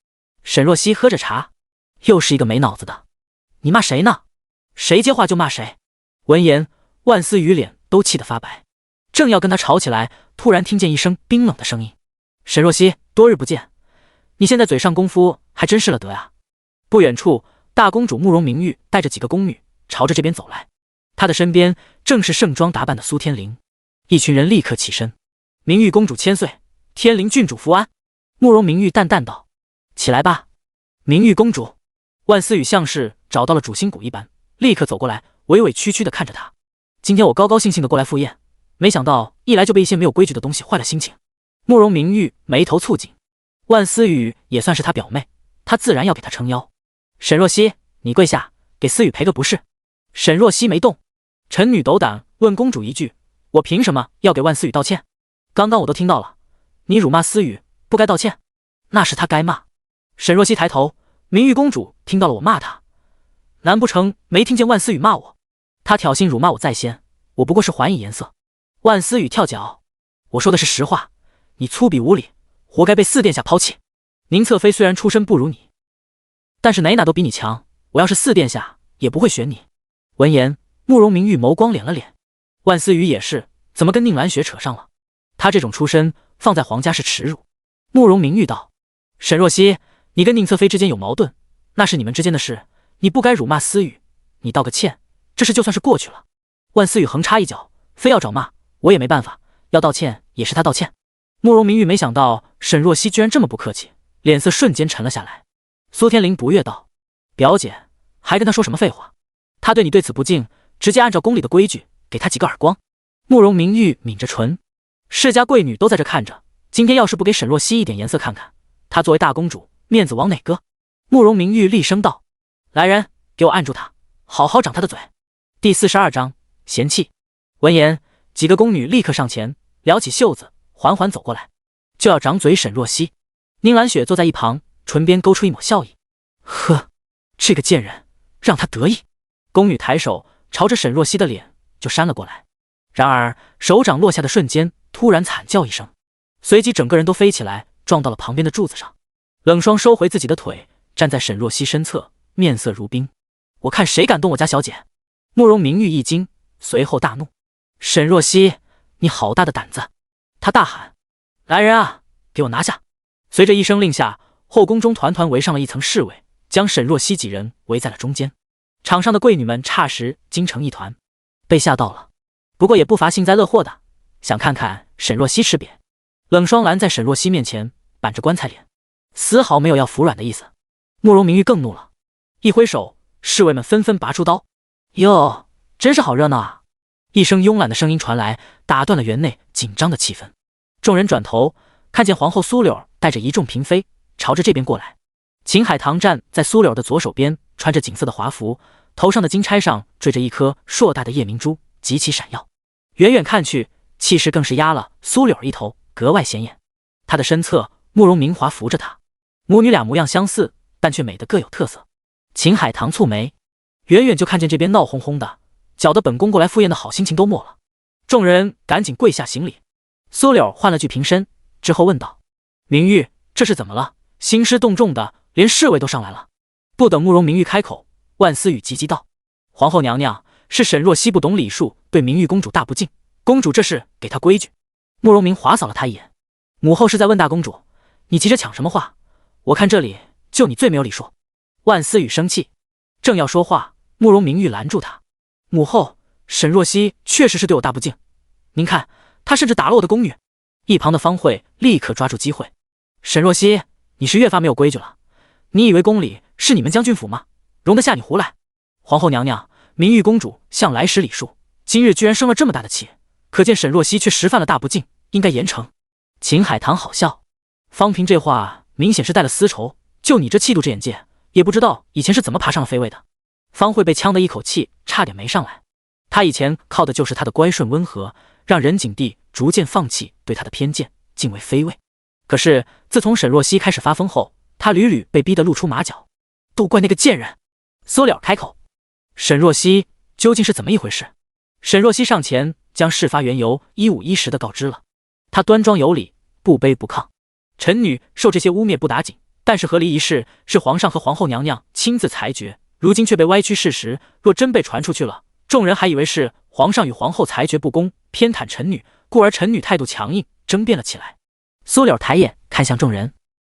沈若曦喝着茶，又是一个没脑子的。你骂谁呢？谁接话就骂谁。闻言，万思雨脸都气得发白，正要跟他吵起来，突然听见一声冰冷的声音：沈若曦，多日不见，你现在嘴上功夫还真是了得呀。不远处，大公主慕容明玉带着几个宫女朝着这边走来，她的身边正是盛装打扮的苏天灵。一群人立刻起身：明玉公主千岁，天灵郡主福安。慕容明玉淡淡道：起来吧。明玉公主。万思雨像是找到了主心骨一般，立刻走过来，委委屈屈地看着他。今天我高高兴兴地过来赴宴，没想到一来就被一些没有规矩的东西坏了心情。慕容明玉眉头蹙紧，万思雨也算是他表妹，他自然要给他撑腰。沈若曦，你跪下，给思雨赔个不是。沈若曦没动。臣女斗胆问公主一句，我凭什么要给万思雨道歉？刚刚我都听到了，你辱骂思雨，不该道歉，那是他该骂。沈若曦抬头，明玉公主听到了我骂她，难不成没听见万思雨骂我？她挑衅辱骂我在先，我不过是还以颜色。万思雨跳脚，我说的是实话，你粗鄙无礼，活该被四殿下抛弃。宁侧妃虽然出身不如你，但是哪都比你强，我要是四殿下也不会选你。闻言，慕容明玉眸光敛了敛。万思雨也是，怎么跟宁兰雪扯上了？她这种出身放在皇家是耻辱。慕容明玉道：沈若曦，你跟宁侧妃之间有矛盾，那是你们之间的事，你不该辱骂思雨，你道个歉，这事就算是过去了。万思雨横插一脚，非要找骂，我也没办法，要道歉也是他道歉。慕容明玉没想到沈若曦居然这么不客气，脸色瞬间沉了下来。苏天灵不悦道：表姐，还跟他说什么废话？他对你对此不敬，直接按照宫里的规矩给他几个耳光。慕容明玉抿着唇，世家贵女都在这看着，今天要是不给沈若曦一点颜色看看，她作为大公主，面子往哪搁？慕容明玉厉声道：来人，给我按住他，好好长他的嘴。第42章嫌弃。闻言，几个宫女立刻上前，撩起袖子，缓缓走过来，就要掌嘴沈若曦。宁兰雪坐在一旁，唇边勾出一抹笑意。呵，这个贱人，让他得意。宫女抬手朝着沈若曦的脸就扇了过来，然而手掌落下的瞬间，突然惨叫一声，随即整个人都飞起来，撞到了旁边的柱子上。冷霜收回自己的腿，站在沈若曦身侧，面色如冰。我看谁敢动我家小姐！慕容明玉一惊，随后大怒：沈若曦，你好大的胆子！他大喊：来人啊，给我拿下！随着一声令下，后宫中团团围上了一层侍卫，将沈若曦几人围在了中间。场上的贵女们霎时惊成一团，被吓到了，不过也不乏幸灾乐祸的，想看看沈若曦吃瘪。冷霜拦在沈若曦面前，板着棺材脸，丝毫没有要服软的意思。慕容明玉更怒了，一挥手，侍卫们纷纷拔出刀。哟，真是好热闹啊！一声慵懒的声音传来，打断了园内紧张的气氛。众人转头，看见皇后苏柳带着一众嫔妃朝着这边过来。秦海棠站在苏柳的左手边，穿着锦色的华服，头上的金钗上缀着一颗硕大的夜明珠，极其闪耀。远远看去，气势更是压了苏柳一头，格外显眼。她的身侧，慕容明华扶着她，母女俩模样相似，但却美得各有特色。秦海棠蹙眉，远远就看见这边闹哄哄的，搅得本宫过来赴宴的好心情都没了。众人赶紧跪下行礼。苏柳换了句平身之后问道：“明玉，这是怎么了？兴师动众的，连侍卫都上来了。”不等慕容明玉开口，万思雨急急道：“皇后娘娘，是沈若曦不懂礼数，对明玉公主大不敬。公主这是给她规矩。”慕容明华扫了她一眼：“母后是在问大公主，你急着抢什么话？我看这里就你最没有礼数。”万思雨生气，正要说话，慕容明玉拦住她：“母后，沈若曦确实是对我大不敬。您看，她甚至打了我的宫女。”一旁的方慧立刻抓住机会：“沈若曦，你是越发没有规矩了。你以为宫里是你们将军府吗？容得下你胡来？皇后娘娘，明玉公主向来识礼数，今日居然生了这么大的气，可见沈若曦却实犯了大不敬，应该严惩。”秦海棠好笑：“方平这话明显是带了私仇，就你这气度之眼界，也不知道以前是怎么爬上了妃位的。”方慧被呛得一口气差点没上来。她以前靠的就是她的乖顺温和，让任景帝逐渐放弃对她的偏见，敬为妃位。可是自从沈若曦开始发疯后，她屡屡被逼得露出马脚，都怪那个贱人。苏了开口：“沈若曦究竟是怎么一回事？”沈若曦上前将事发缘由一五一十的告知了。她端庄有礼，不卑不亢。臣女受这些污蔑不打紧，但是和离一事是皇上和皇后娘娘亲自裁决，如今却被歪曲事实，若真被传出去了，众人还以为是皇上与皇后裁决不公，偏袒臣女，故而臣女态度强硬，争辩了起来。苏柳抬眼看向众人：“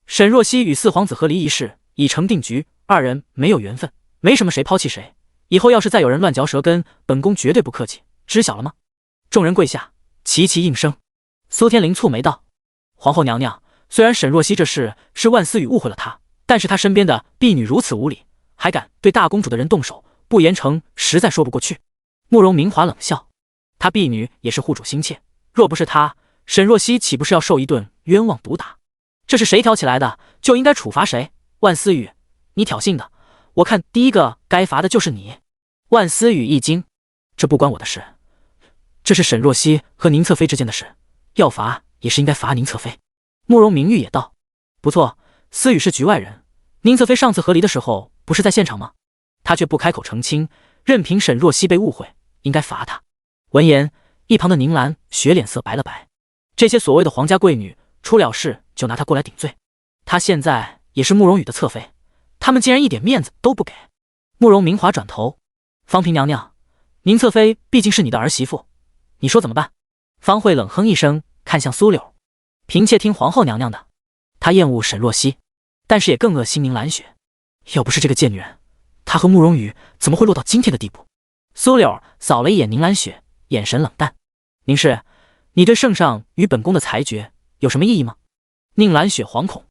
沈若曦与四皇子和离一事已成定局，二人没有缘分，没什么谁抛弃谁。以后要是再有人乱嚼舌根，本宫绝对不客气，知晓了吗？”众人跪下，齐齐应声。苏天灵蹙眉道：“皇后娘娘，虽然沈若曦这事是万思雨误会了她，但是她身边的婢女如此无礼，还敢对大公主的人动手，不严惩实在说不过去。”慕容明华冷笑：“她婢女也是护主心切，若不是她，沈若曦岂不是要受一顿冤枉毒打？这是谁挑起来的，就应该处罚谁。万思雨，你挑衅的，我看第一个该罚的就是你。”万思雨一惊：“这不关我的事，这是沈若曦和宁侧妃之间的事，要罚也是应该罚宁侧妃。”慕容明玉也道：“不错，思雨是局外人，宁侧妃上次和离的时候不是在现场吗？他却不开口澄清，任凭沈若曦被误会，应该罚他。”闻言，一旁的宁兰雪脸色白了白，这些所谓的皇家贵女出了事就拿她过来顶罪，她现在也是慕容羽的侧妃，他们竟然一点面子都不给。慕容明华转头：“方嫔娘娘，宁侧妃毕竟是你的儿媳妇，你说怎么办？”方慧冷哼一声，看向苏柳：“嫔妾听皇后娘娘的。”她厌恶沈若曦，但是也更恶心宁兰雪。要不是这个贱女人，她和慕容羽怎么会落到今天的地步？苏柳扫了一眼宁兰雪，眼神冷淡：“宁氏，你对圣上与本宫的裁决有什么异议吗？”宁兰雪惶恐：“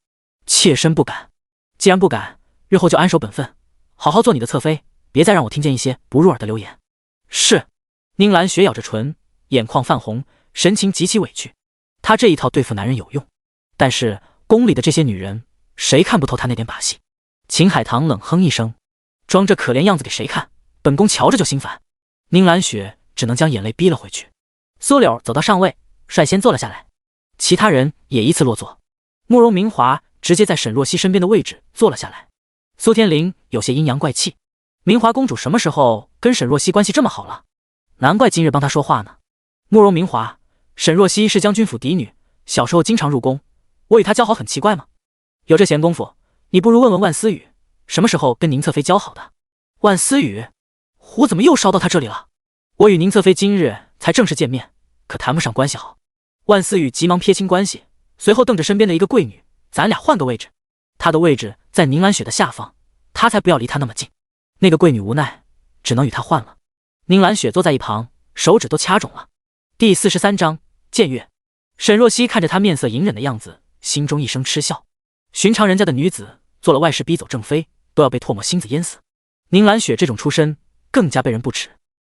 妾身不敢。既然不敢，日后就安守本分，好好做你的侧妃，别再让我听见一些不入耳的流言。”是。宁兰雪咬着唇，眼眶泛红，神情极其委屈。她这一套对付男人有用，但是宫里的这些女人，谁看不透她那点把戏？秦海棠冷哼一声：“装这可怜样子给谁看？本宫瞧着就心烦。”宁兰雪只能将眼泪逼了回去。苏柳走到上位，率先坐了下来，其他人也依次落座。慕容明华直接在沈若曦身边的位置坐了下来。苏天灵有些阴阳怪气：“明华公主什么时候跟沈若曦关系这么好了？难怪今日帮她说话呢。”慕容明华：“沈若曦是将军府嫡女，小时候经常入宫，我与她交好很奇怪吗？有这闲工夫，你不如问问万思雨，什么时候跟宁侧妃交好的？”万思雨，火怎么又烧到她这里了？我与宁侧妃今日才正式见面，可谈不上关系好。万思雨急忙撇清关系，随后瞪着身边的一个贵女：“咱俩换个位置。”她的位置在宁兰雪的下方，她才不要离她那么近。那个贵女无奈，只能与她换了。宁兰雪坐在一旁，手指都掐肿了。第43章僭越。沈若曦看着她面色隐忍的样子，心中一声嗤笑。寻常人家的女子做了外事逼走正妃，都要被唾沫星子淹死。宁兰雪这种出身更加被人不齿。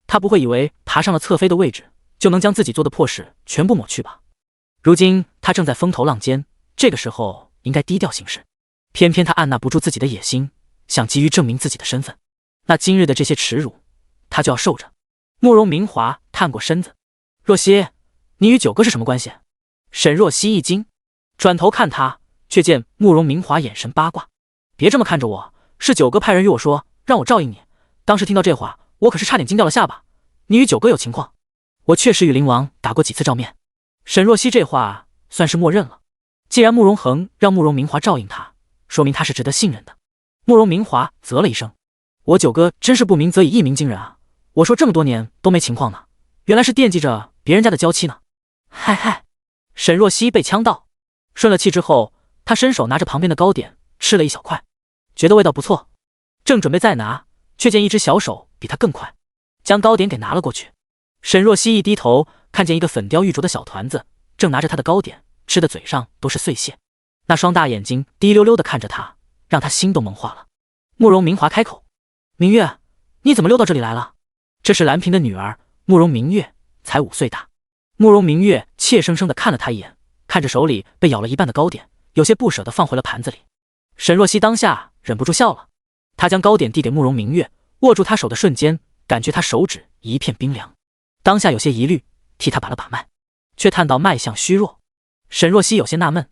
她他不会以为爬上了侧妃的位置就能将自己做的破事全部抹去吧？如今他正在风头浪尖，这个时候应该低调行事。偏偏他按捺不住自己的野心，想急于证明自己的身份。那今日的这些耻辱，他就要受着。慕容明华探过身子：“若曦，你与九哥是什么关系？”沈若曦一惊，转头看他，却见慕容明华眼神八卦：“别这么看着我，是九哥派人与我说，让我照应你。当时听到这话，我可是差点惊掉了下巴。你与九哥有情况？我确实与灵王打过几次照面。”沈若曦这话算是默认了。既然慕容恒让慕容明华照应他，说明他是值得信任的。慕容明华啧了一声：“我九哥真是不鸣则已，一鸣惊人啊！我说这么多年都没情况呢，原来是惦记着别人家的娇妻呢。”嗨嗨，沈若曦被呛到，顺了气之后，他伸手拿着旁边的糕点吃了一小块，觉得味道不错，正准备再拿，却见一只小手比他更快，将糕点给拿了过去。沈若曦一低头，看见一个粉雕玉琢的小团子正拿着他的糕点，吃的嘴上都是碎屑，那双大眼睛滴溜溜地看着他，让他心都萌化了。慕容明华开口：“明月，你怎么溜到这里来了？”这是兰嫔的女儿慕容明月，才5岁大。慕容明月怯生生地看了他一眼，看着手里被咬了一半的糕点，有些不舍地放回了盘子里。沈若曦当下忍不住笑了，她将糕点递给慕容明月，握住他手的瞬间，感觉他手指一片冰凉，当下有些疑虑，替他把了把脉，却探到脉象虚弱。沈若曦有些纳闷，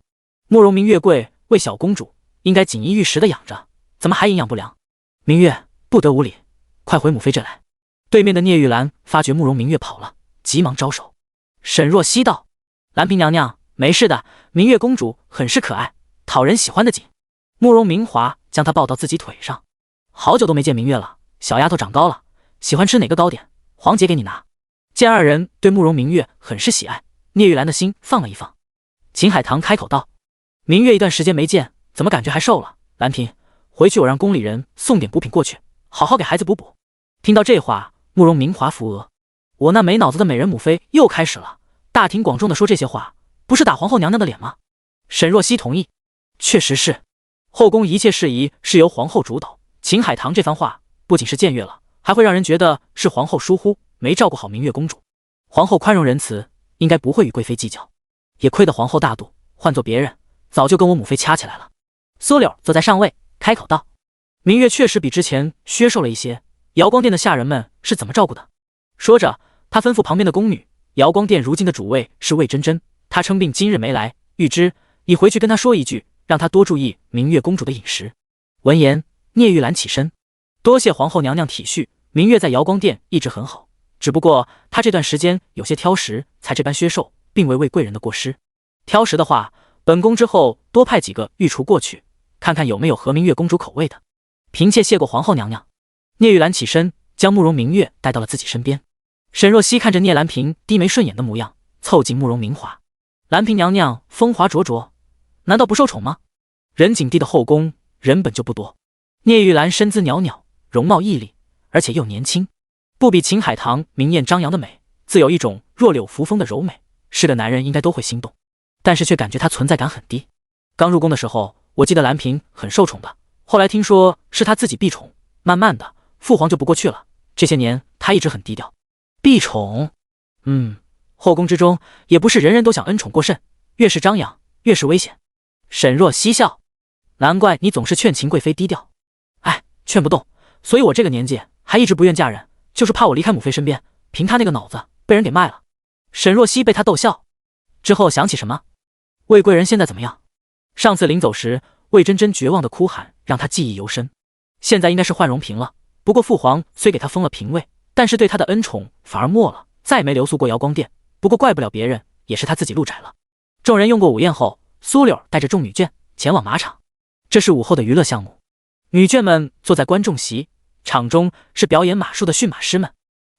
慕容明月贵为小公主，应该锦衣玉食的养着，怎么还营养不良？明月不得无礼，快回母妃这来。对面的聂玉兰发觉慕容明月跑了，急忙招手。沈若曦道：“兰嫔娘娘，没事的，明月公主很是可爱，讨人喜欢的紧。”慕容明华将她抱到自己腿上：“好久都没见明月了，小丫头长高了，喜欢吃哪个糕点？皇姐给你拿。”见二人对慕容明月很是喜爱，聂玉兰的心放了一放。秦海棠开口道：“明月一段时间没见，怎么感觉还瘦了？兰嫔，回去我让宫里人送点补品过去，好好给孩子补补。”听到这话，慕容明华扶额：“我那没脑子的美人母妃又开始了，大庭广众的说这些话，不是打皇后娘娘的脸吗？”沈若曦同意：“确实是，后宫一切事宜是由皇后主导。秦海棠这番话不仅是僭越了，还会让人觉得是皇后疏忽，没照顾好明月公主。皇后宽容仁慈，应该不会与贵妃计较。也亏得皇后大度，换做别人，早就跟我母妃掐起来了。”苏柳坐在上位，开口道：“明月确实比之前削瘦了一些，瑶光殿的下人们是怎么照顾的？”说着，他吩咐旁边的宫女：“瑶光殿如今的主位是魏真真，她称病今日没来，玉芝，你回去跟她说一句，让她多注意明月公主的饮食。”闻言，聂玉兰起身：“多谢皇后娘娘体恤，明月在瑶光殿一直很好，只不过她这段时间有些挑食，才这般削瘦，并未为贵人的过失。挑食的话，本宫之后多派几个御厨过去，看看有没有合明月公主口味的。嫔妾谢过皇后娘娘。”聂玉兰起身，将慕容明月带到了自己身边。沈若曦看着聂兰嫔低眉顺眼的模样，凑近慕容明华：“兰嫔娘娘风华灼灼，难道不受宠吗？仁景帝的后宫人本就不多。”聂玉兰身姿袅袅，容貌屹立，而且又年轻，不比秦海棠明艳张扬的美，自有一种弱柳扶风的柔美，是个男人应该都会心动，但是却感觉她存在感很低。刚入宫的时候，我记得兰嫔很受宠的，后来听说是她自己避宠，慢慢的父皇就不过去了，这些年她一直很低调。避宠，后宫之中也不是人人都想恩宠过甚，越是张扬越是危险。沈若曦笑：“难怪你总是劝秦贵妃低调。哎，劝不动，所以我这个年纪还一直不愿嫁人，就是怕我离开母妃身边，凭她那个脑子被人给卖了。”沈若曦被他逗笑，之后想起什么：“魏贵人现在怎么样？”上次临走时，魏真真绝望的哭喊让他记忆犹深。现在应该是换容嫔了，不过父皇虽给他封了嫔位，但是对他的恩宠反而没了，再没留宿过瑶光殿。不过怪不了别人，也是他自己路窄了。众人用过午宴后，苏柳带着众女眷前往马场，这是午后的娱乐项目。女眷们坐在观众席，场中是表演马术的驯马师们，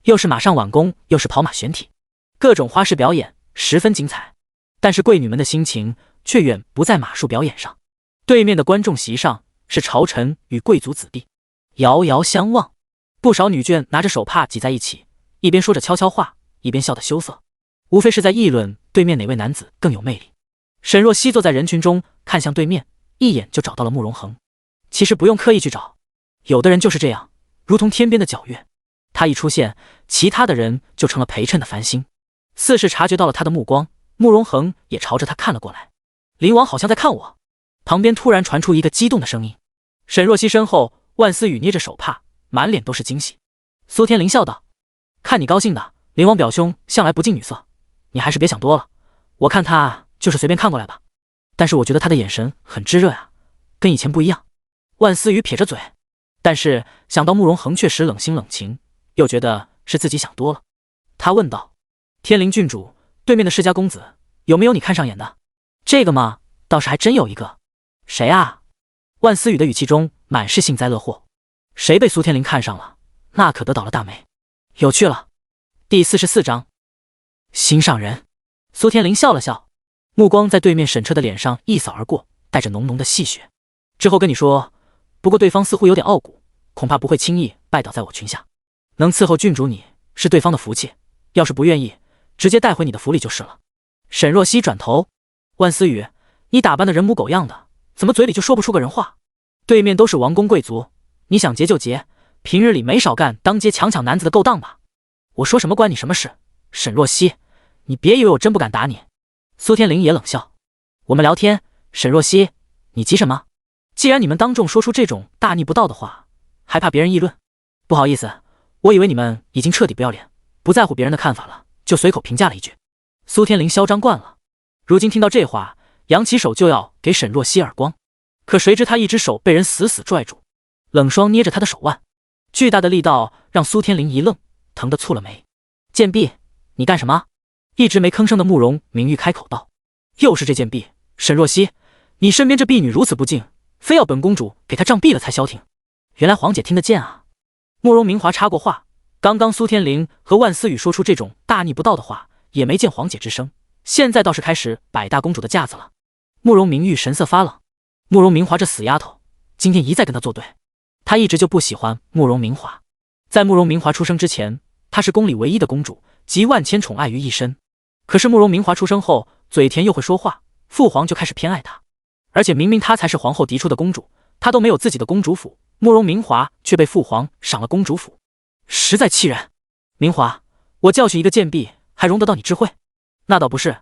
又是马上挽弓，又是跑马旋体，各种花式表演十分精彩。但是贵女们的心情却远不在马术表演上。对面的观众席上是朝臣与贵族子弟，遥遥相望，不少女眷拿着手帕挤在一起，一边说着悄悄话，一边笑得羞涩，无非是在议论对面哪位男子更有魅力。沈若曦坐在人群中，看向对面，一眼就找到了慕容恒。其实不用刻意去找，有的人就是这样，如同天边的皎月，他他一出现，其他的人就成了陪衬的繁星。似是察觉到了他的目光，慕容恒也朝着他看了过来。林王好像在看我。旁边突然传出一个激动的声音。沈若曦身后，万思雨捏着手帕，满脸都是惊喜。苏天灵笑道：“看你高兴的，林王表兄向来不近女色，你还是别想多了。我看他就是随便看过来吧，但是我觉得他的眼神很炙热呀，跟以前不一样。”万思雨撇着嘴，但是想到慕容恒确实冷心冷情，又觉得是自己想多了。他问道：“天灵郡主，对面的世家公子有没有你看上眼的？”“这个嘛，倒是还真有一个。”“谁啊？”万思雨的语气中满是幸灾乐祸。谁被苏天灵看上了，那可得倒了大霉。有趣了。第44章，心上人。苏天灵笑了笑，目光在对面沈彻的脸上一扫而过，带着浓浓的戏谑。之后跟你说，不过对方似乎有点傲骨，恐怕不会轻易拜倒在我裙下。能伺候郡主你是对方的福气，要是不愿意，直接带回你的府里就是了。沈若曦转头：“万思雨，你打扮的人模狗样的，怎么嘴里就说不出个人话？对面都是王公贵族，你想劫就劫，平日里没少干当街强抢男子的勾当吧？我说什么关你什么事？沈若曦，你别以为我真不敢打你。”苏天灵也冷笑：“我们聊天，沈若曦，你急什么？既然你们当众说出这种大逆不道的话，还怕别人议论？不好意思，我以为你们已经彻底不要脸，不在乎别人的看法了，就随口评价了一句。”苏天灵嚣张惯了，如今听到这话，扬起手就要给沈若曦耳光，可谁知他一只手被人死死拽住，冷霜捏着他的手腕，巨大的力道让苏天灵一愣，疼得蹙了眉。“贱婢，你干什么？”一直没吭声的慕容明玉开口道：“又是这贱婢，沈若曦，你身边这婢女如此不敬，非要本公主给她杖毙了才消停。原来皇姐听得见啊。”慕容明华插过话：“刚刚苏天灵和万思雨说出这种大逆不道的话，也没见皇姐之声，现在倒是开始摆大公主的架子了。”慕容明玉神色发冷，慕容明华这死丫头，今天一再跟她作对。她一直就不喜欢慕容明华，在慕容明华出生之前，她是宫里唯一的公主，集万千宠爱于一身。可是慕容明华出生后，嘴甜又会说话，父皇就开始偏爱她，而且明明她才是皇后嫡出的公主，她都没有自己的公主府，慕容明华却被父皇赏了公主府，实在气人。明华，我教训一个贱婢，还容得到你智慧？那倒不是，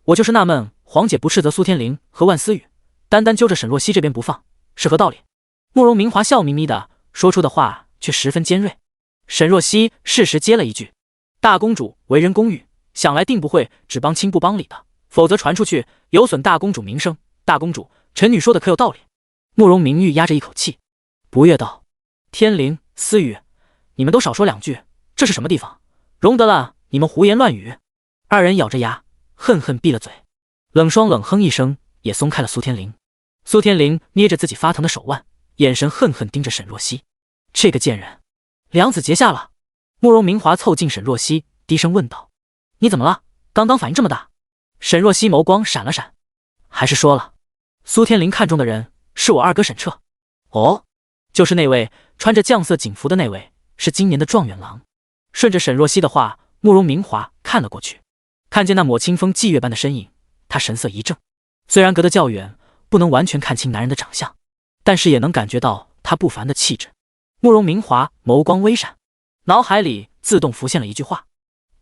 我就是纳闷，皇姐不斥责苏天灵和万思雨，单单揪着沈若曦这边不放，是何道理？慕容明华笑眯眯的说出的话却十分尖锐。沈若曦适时接了一句：“大公主为人公允，想来定不会只帮亲不帮理的，否则传出去有损大公主名声。大公主，臣女说的可有道理？”慕容明玉压着一口气，不悦道：“天灵、思雨，你们都少说两句，这是什么地方？容得了你们胡言乱语？”二人咬着牙，恨恨闭了嘴。冷霜冷哼一声，也松开了苏天灵。苏天灵捏着自己发疼的手腕，眼神恨恨盯着沈若曦。这个贱人，梁子结下了。慕容明华凑近沈若曦，低声问道：“你怎么了？刚刚反应这么大？”沈若曦眸光闪了闪，还是说了，苏天灵看中的人是我二哥沈彻。哦，就是那位穿着绛色锦服的那位，是今年的状元郎。顺着沈若曦的话，慕容明华看了过去，看见那抹清风霁月般的身影，他神色一怔。虽然隔得较远，不能完全看清男人的长相，但是也能感觉到他不凡的气质。慕容明华眸光微闪，脑海里自动浮现了一句话：“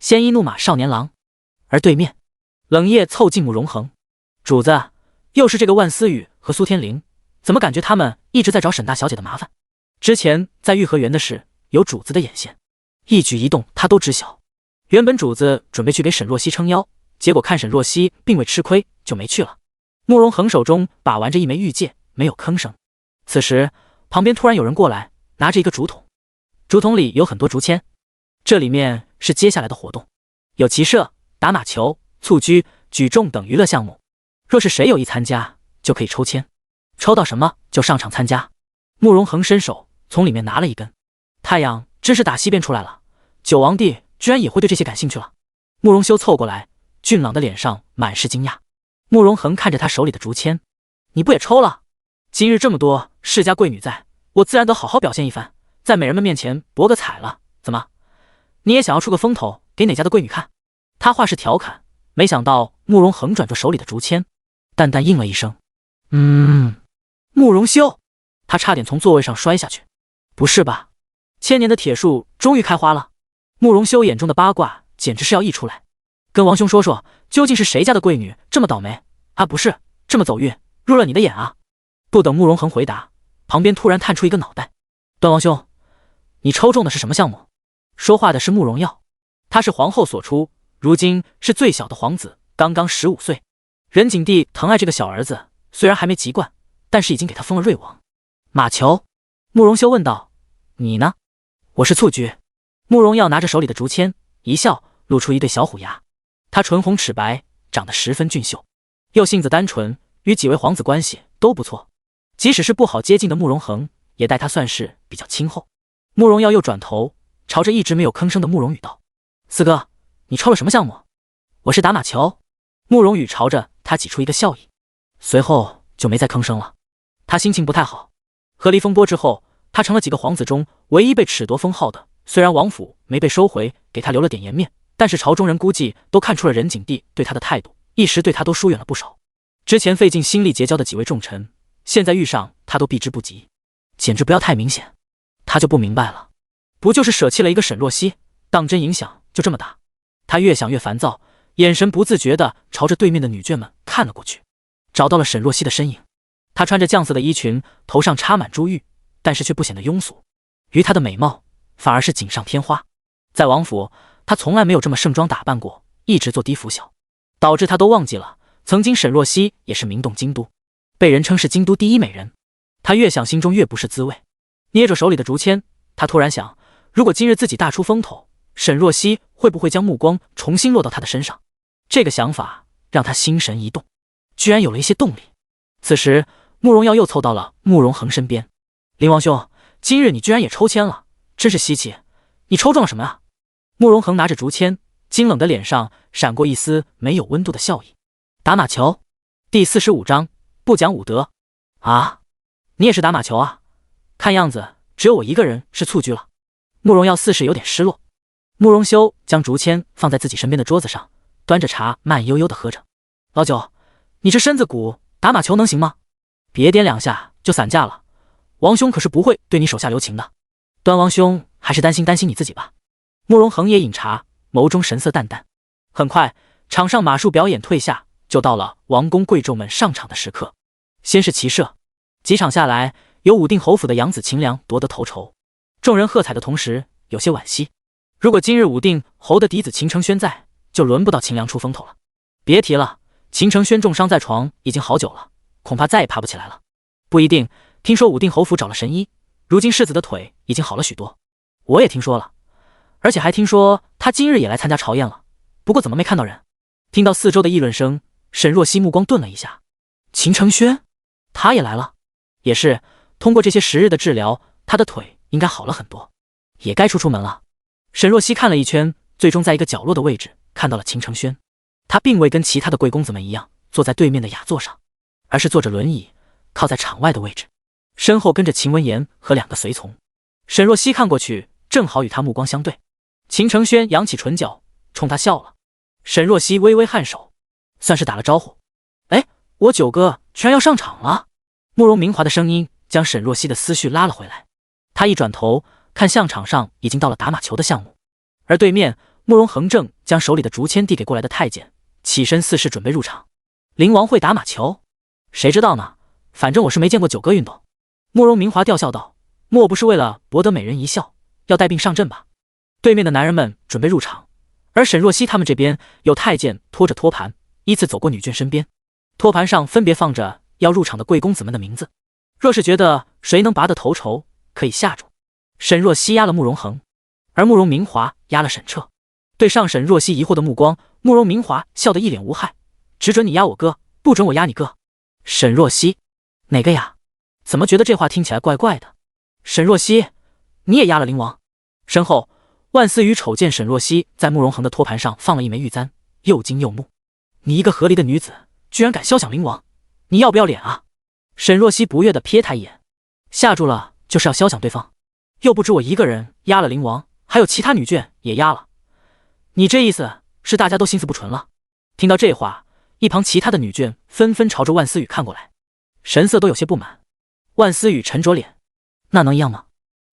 鲜衣怒马少年郎。”而对面，冷夜凑近慕容恒：“主子，又是这个万思雨和苏天灵，怎么感觉他们一直在找沈大小姐的麻烦？之前在御和园的事，有主子的眼线，一举一动他都知晓。原本主子准备去给沈若曦撑腰，结果看沈若曦并未吃亏，就没去了。”慕容恒手中把玩着一枚玉戒，没有吭声。此时旁边突然有人过来，拿着一个竹筒，竹筒里有很多竹签，这里面是接下来的活动，有骑射、打马球、蹴鞠、举重等娱乐项目。若是谁有意参加，就可以抽签，抽到什么就上场参加。慕容恒伸手从里面拿了一根。太阳真是打西边出来了，九王帝居然也会对这些感兴趣了。慕容修凑过来，俊朗的脸上满是惊讶。慕容恒看着他手里的竹签：“你不也抽了？今日这么多世家贵女在，我自然得好好表现一番，在美人们面前博个彩了。怎么，你也想要出个风头给哪家的贵女看？”他话是调侃，没想到慕容恒转着手里的竹签，淡淡应了一声：“慕容修。”他差点从座位上摔下去。“不是吧？千年的铁树终于开花了。慕容修眼中的八卦简直是要溢出来。跟王兄说说，究竟是谁家的贵女这么倒霉啊？不是这么走运，入了你的眼啊！不等慕容恒回答，旁边突然探出一个脑袋。端王兄，你抽中的是什么项目？说话的是慕容耀，他是皇后所出，如今是最小的皇子，刚刚15岁。任景帝疼爱这个小儿子，虽然还没籍贯，但是已经给他封了瑞王。马球，慕容修问道：“你呢？”我是蹴鞠。慕容耀拿着手里的竹签，一笑，露出一对小虎牙。他唇红齿白，长得十分俊秀，又性子单纯，与几位皇子关系都不错。即使是不好接近的慕容恒，也待他算是比较亲厚。慕容耀又转头朝着一直没有吭声的慕容羽道：“四哥，你抽了什么项目？”我是打马球。慕容羽朝着他挤出一个笑意，随后就没再吭声了。他心情不太好。和离风波之后，他成了几个皇子中唯一被褫夺封号的。虽然王府没被收回，给他留了点颜面，但是朝中人估计都看出了任景帝对他的态度，一时对他都疏远了不少。之前费尽心力结交的几位重臣，现在遇上他都避之不及，简直不要太明显。他就不明白了，不就是舍弃了一个沈若曦，当真影响就这么大？他越想越烦躁，眼神不自觉地朝着对面的女眷们看了过去，找到了沈若曦的身影。她穿着绛色的衣裙，头上插满珠玉，但是却不显得庸俗，于她的美貌反而是锦上添花。在王府，她从来没有这么盛装打扮过，一直做低服小，导致她都忘记了曾经沈若曦也是名动京都，被人称是京都第一美人。她越想心中越不是滋味，捏着手里的竹签，她突然想，如果今日自己大出风头，沈若曦会不会将目光重新落到她的身上？这个想法让她心神一动，居然有了一些动力。此时慕容耀又凑到了慕容恒身边：“林王兄，今日你居然也抽签了，真是稀奇，你抽中了什么啊？”慕容恒拿着竹签，精冷的脸上闪过一丝没有温度的笑意。打马球。第45章不讲武德。啊，你也是打马球啊？看样子只有我一个人是蹴鞠了。慕容耀似是有点失落。慕容修将竹签放在自己身边的桌子上，端着茶慢悠悠地喝着。老九，你这身子骨打马球能行吗？别颠2下就散架了，王兄可是不会对你手下留情的。端王兄还是担心你自己吧。慕容恒也饮茶，眸中神色淡淡。很快，场上马术表演退下，就到了王公贵胄们上场的时刻。先是骑射，几场下来，由武定侯府的养子秦良夺得头筹。众人喝彩的同时，有些惋惜。如果今日武定侯的嫡子秦承轩在，就轮不到秦良出风头了。别提了，秦承轩重伤在床已经好久了，恐怕再也爬不起来了。不一定，听说武定侯府找了神医，如今世子的腿已经好了许多。我也听说了，而且还听说他今日也来参加朝宴了，不过怎么没看到人？听到四周的议论声，沈若曦目光顿了一下。秦承轩，他也来了。也是，通过这些时日的治疗，他的腿应该好了很多，也该出门了。沈若曦看了一圈，最终在一个角落的位置看到了秦承轩。他并未跟其他的贵公子们一样坐在对面的雅座上，而是坐着轮椅，靠在场外的位置，身后跟着秦文言和2个随从。沈若曦看过去，正好与他目光相对。秦承轩扬起唇角，冲他笑了。沈若曦微微颔首，算是打了招呼。哎，我九哥居然要上场了！慕容明华的声音将沈若曦的思绪拉了回来。他一转头，看向场上已经到了打马球的项目，而对面慕容恒正将手里的竹签递给过来的太监，起身似是准备入场。灵王会打马球？谁知道呢？反正我是没见过九哥运动。慕容明华吊笑道：“莫不是为了博得美人一笑，要带病上阵吧？”对面的男人们准备入场，而沈若曦他们这边有太监拖着托盘，依次走过女眷身边。托盘上分别放着要入场的贵公子们的名字。若是觉得谁能拔得头筹，可以下注。沈若曦压了慕容恒，而慕容明华压了沈彻。对上沈若曦疑惑的目光，慕容明华笑得一脸无害：“只准你压我哥，不准我压你哥。”沈若曦，哪个呀？怎么觉得这话听起来怪怪的？沈若曦，你也压了灵王？身后，万思雨瞅见沈若曦在慕容恒的托盘上放了一枚玉簪，又惊又怒：“你一个合离的女子，居然敢肖想灵王，你要不要脸啊？”沈若曦不悦地瞥他一眼：“下注了就是要肖想对方，又不止我一个人压了灵王，还有其他女眷也压了。你这意思是大家都心思不纯了？”听到这话，一旁其他的女眷纷纷朝着万思雨看过来，神色都有些不满。万思雨沉着脸：“那能一样吗？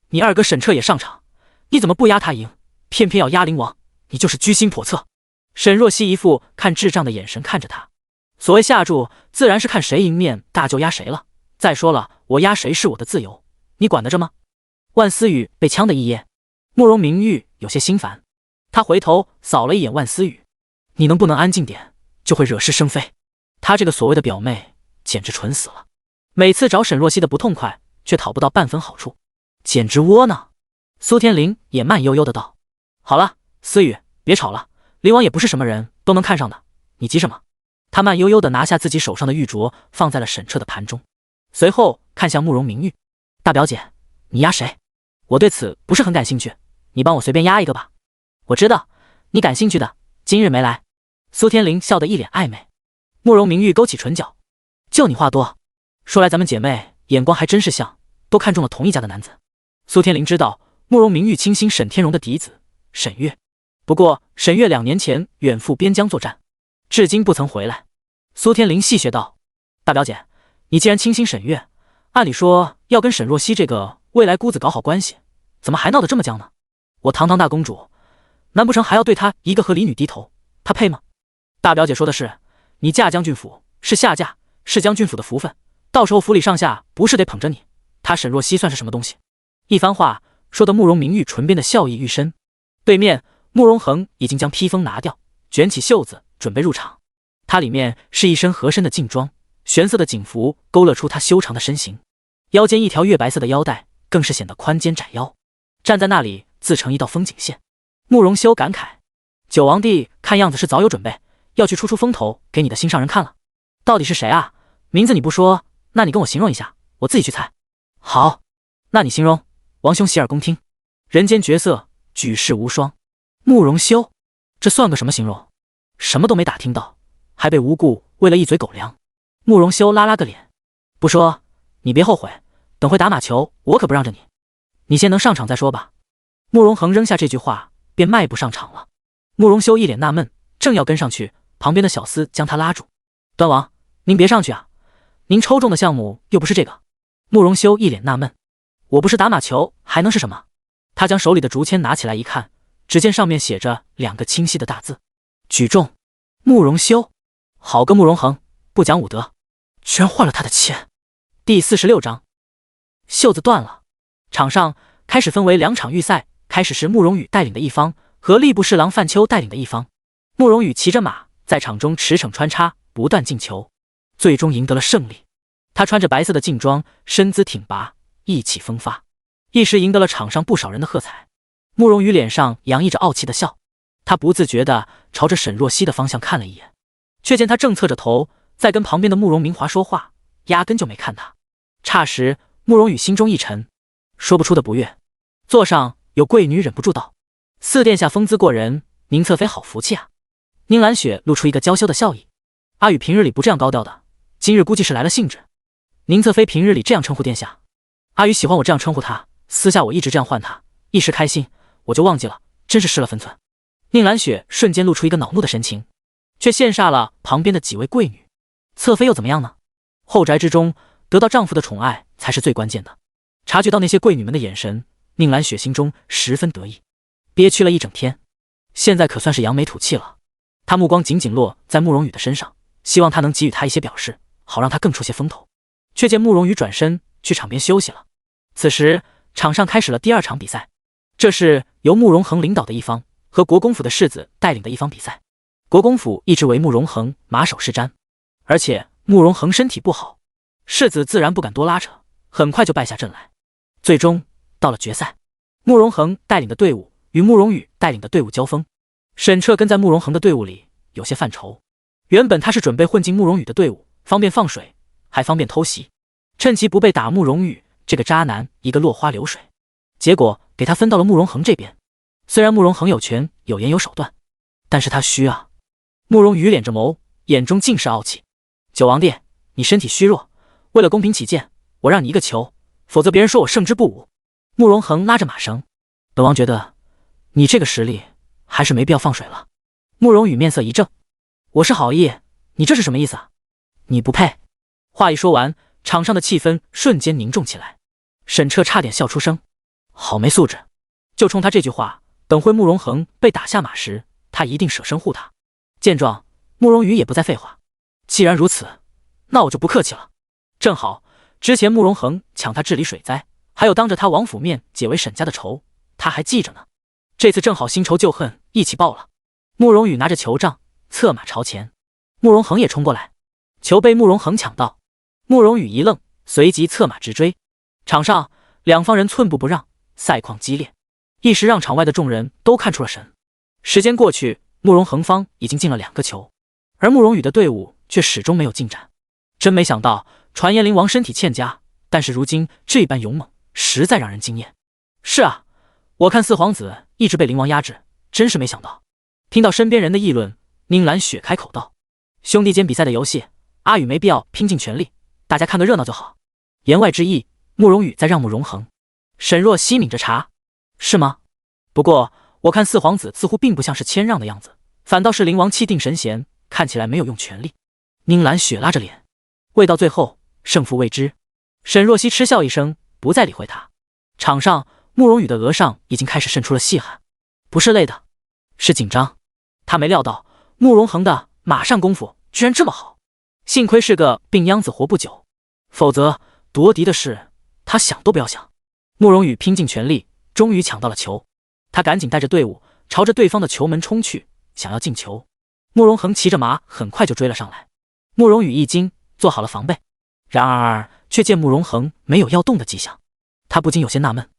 你二哥沈彻也上场，你怎么不压他赢，偏偏要压灵王？你就是居心叵测。沈若曦一副看智障的眼神看着他。所谓下注，自然是看谁赢面大就压谁了。再说了，我压谁是我的自由，你管得着吗？万思雨被呛得一噎，慕容明玉有些心烦，他回头扫了一眼万思雨，你能不能安静点，就会惹是生非。他这个所谓的表妹简直蠢死了，每次找沈若曦的不痛快，却讨不到半分好处，简直窝囊。苏天灵也慢悠悠的道：好了，思雨，别吵了，灵王也不是什么人都能看上的，你急什么？他慢悠悠的拿下自己手上的玉镯，放在了沈彻的盘中，随后看向慕容明玉，大表姐，你压谁？我对此不是很感兴趣，你帮我随便压一个吧。我知道你感兴趣的，今日没来。苏天灵笑得一脸暧昧。慕容明玉勾起唇角，就你话多，说来咱们姐妹眼光还真是像，都看中了同一家的男子。苏天灵知道慕容明玉倾心沈天荣的嫡子沈月，不过沈月2年前远赴边疆作战，至今不曾回来。苏天灵戏谑道：大表姐，你既然倾心沈月，按理说要跟沈若曦这个未来姑子搞好关系，怎么还闹得这么僵呢？我堂堂大公主，难不成还要对她一个和离女低头？她配吗？大表姐说的是，你嫁将军府是下嫁，是将军府的福分，到时候府里上下不是得捧着你，她沈若曦算是什么东西？一番话说得慕容明玉唇边的笑意愈深。对面慕容恒已经将披风拿掉，卷起袖子准备入场。他里面是一身合身的劲装，玄色的锦服勾勒出他修长的身形，腰间一条月白色的腰带更是显得宽肩窄腰，站在那里自成一道风景线。慕容修感慨，九王帝看样子是早有准备，要去出风头给你的心上人看了。到底是谁啊？名字你不说，那你跟我形容一下，我自己去猜。好，那你形容。王兄洗耳恭听。人间绝色，举世无双。慕容修，这算个什么形容？什么都没打听到，还被无故喂了一嘴狗粮。慕容修拉个脸，不说你别后悔，等会打马球我可不让着你，你先能上场再说吧。慕容恒扔下这句话便迈步上场了。慕容修一脸纳闷，正要跟上去，旁边的小厮将他拉住。端王，您别上去啊，您抽中的项目又不是这个。慕容修一脸纳闷，我不是打马球还能是什么？他将手里的竹签拿起来一看，只见上面写着2个清晰的大字：举重。慕容修，好个慕容恒，不讲武德，居然换了他的签。第46章，袖子断了。场上开始分为2场预赛，开始是慕容羽带领的一方和吏部侍郎范秋带领的一方。慕容羽骑着马在场中驰骋穿插，不断进球，最终赢得了胜利。他穿着白色的劲装，身姿挺拔，意气风发，一时赢得了场上不少人的喝彩。慕容羽脸上洋溢着傲气的笑，他不自觉地朝着沈若曦的方向看了一眼，却见他正侧着头在跟旁边的慕容明华说话，压根就没看他。霎时慕容羽心中一沉，说不出的不悦。座上有贵女忍不住道：四殿下风姿过人，宁侧妃好福气啊。宁兰雪露出一个娇羞的笑意，阿羽平日里不这样高调的，今日估计是来了兴致。宁侧妃平日里这样称呼殿下，阿羽喜欢我这样称呼他，私下我一直这样唤他，一时开心我就忘记了，真是失了分寸。宁兰雪瞬间露出一个恼怒的神情，却羡煞了旁边的几位贵女。侧妃又怎么样呢？后宅之中得到丈夫的宠爱才是最关键的。察觉到那些贵女们的眼神，宁兰雪心中十分得意，憋屈了一整天，现在可算是扬眉吐气了。她目光紧紧落在慕容羽的身上，希望他能给予他一些表示，好让他更出些风头。却见慕容羽转身去场边休息了。此时场上开始了第2场比赛，这是由慕容恒领导的一方和国公府的世子带领的一方比赛。国公府一直为慕容恒马首是瞻，而且慕容恒身体不好，世子自然不敢多拉扯，很快就败下阵来。最终到了决赛，慕容恒带领的队伍与慕容羽带领的队伍交锋。沈彻跟在慕容恒的队伍里有些犯愁，原本他是准备混进慕容羽的队伍，方便放水，还方便偷袭，趁其不被打慕容羽这个渣男一个落花流水。结果给他分到了慕容恒这边。虽然慕容恒有权有颜有手段，但是他虚啊。慕容羽敛着眸，眼中尽是傲气。九王弟，你身体虚弱，为了公平起见，我让你一个球，否则别人说我胜之不武。慕容恒拉着马绳，本王觉得你这个实力还是没必要放水了。慕容羽面色一正，我是好意，你这是什么意思啊？你不配。话一说完，场上的气氛瞬间凝重起来。沈彻差点笑出声，好没素质，就冲他这句话，等会慕容恒被打下马时，他一定舍身护他。见状，慕容羽也不再废话，既然如此，那我就不客气了。正好之前慕容恒抢他治理水灾，还有当着他王府面解围沈家的仇，他还记着呢。这次正好新仇旧恨一起报了。慕容羽拿着球杖，策马朝前，慕容恒也冲过来，球被慕容恒抢到，慕容羽一愣，随即策马直追。场上两方人寸步不让，赛况激烈，一时让场外的众人都看出了神。时间过去，慕容恒方已经进了2个球，而慕容羽的队伍却始终没有进展。真没想到，传言灵王身体欠佳，但是如今这般勇猛，实在让人惊艳。是啊，我看四皇子一直被灵王压制，真是没想到。听到身边人的议论，宁兰雪开口道：“兄弟间比赛的游戏，阿羽没必要拼尽全力，大家看个热闹就好。”言外之意，慕容羽在让慕容恒。沈若曦抿着茶：“是吗？不过我看四皇子似乎并不像是谦让的样子，反倒是灵王气定神闲，看起来没有用全力。”宁兰雪拉着脸：“未到最后，胜负未知。”沈若曦嗤笑一声，不再理会他。场上，慕容羽的额上已经开始渗出了细汗，不是累的，是紧张。他没料到慕容恒的马上功夫居然这么好，幸亏是个病秧子活不久，否则夺嫡的事他想都不要想。慕容羽拼尽全力，终于抢到了球，他赶紧带着队伍朝着对方的球门冲去，想要进球。慕容恒骑着马很快就追了上来，慕容羽一惊，做好了防备，然而却见慕容恒没有要动的迹象，他不禁有些纳闷。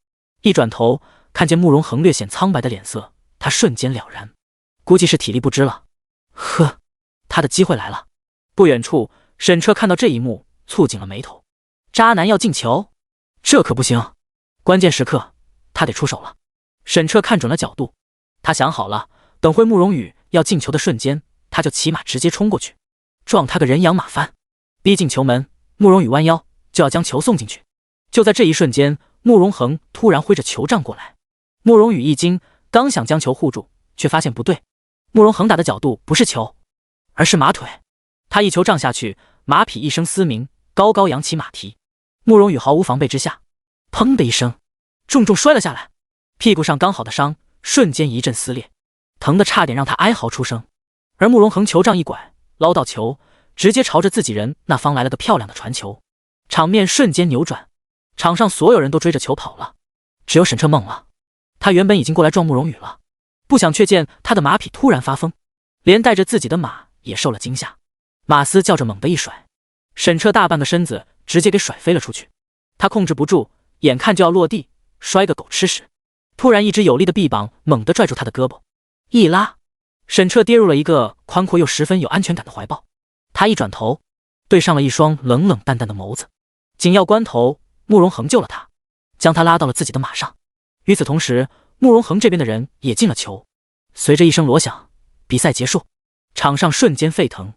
一转头看见慕容恒略显苍白的脸色，他瞬间了然，估计是体力不支了。呵，他的机会来了。不远处，沈彻看到这一幕，蹙紧了眉头。渣男要进球，这可不行，关键时刻他得出手了。沈彻看准了角度，他想好了，等会慕容羽要进球的瞬间，他就骑马直接冲过去，撞他个人仰马翻。逼近球门，慕容羽弯腰就要将球送进去。就在这一瞬间，慕容恒突然挥着球杖过来，慕容羽一惊，刚想将球护住，却发现不对，慕容恒打的角度不是球，而是马腿。他一球杖下去，马匹一声嘶鸣，高高扬起马蹄。慕容羽毫无防备之下，砰的一声，重重摔了下来，屁股上刚好的伤瞬间一阵撕裂，疼得差点让他哀嚎出声。而慕容恒球杖一拐，捞到球，直接朝着自己人那方来了个漂亮的传球，场面瞬间扭转。场上所有人都追着球跑了，只有沈彻懵了。他原本已经过来撞慕容羽了，不想却见他的马匹突然发疯，连带着自己的马也受了惊吓，马嘶叫着猛地一甩，沈彻大半个身子直接给甩飞了出去。他控制不住，眼看就要落地，摔个狗吃屎。突然一只有力的臂膀猛地拽住他的胳膊，一拉，沈彻跌入了一个宽阔又十分有安全感的怀抱。他一转头，对上了一双冷冷淡淡的眸子。紧要关头，慕容恒救了他，将他拉到了自己的马上。与此同时，慕容恒这边的人也进了球。随着一声锣响，比赛结束，场上瞬间沸腾，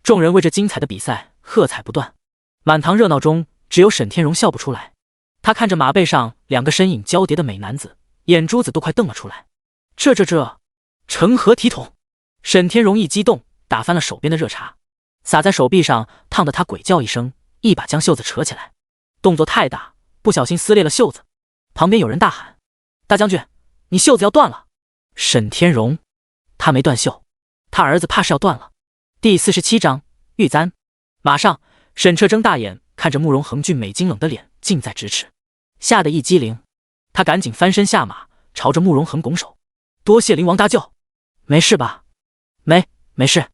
众人为这精彩的比赛喝彩不断。满堂热闹中，只有沈天荣笑不出来。他看着马背上2个身影交叠的美男子，眼珠子都快瞪了出来。这成何体统？沈天荣一激动，打翻了手边的热茶，洒在手臂上，烫得他鬼叫一声，一把将袖子扯起来，动作太大，不小心撕裂了袖子。旁边有人大喊：“大将军，你袖子要断了！”沈天荣，他没断袖，他儿子怕是要断了。第47章玉簪。马上，沈彻睁大眼看着慕容恒俊美精冷的脸近在咫尺，吓得一激灵，他赶紧翻身下马，朝着慕容恒拱手：“多谢灵王搭救，没事吧？”“没事。”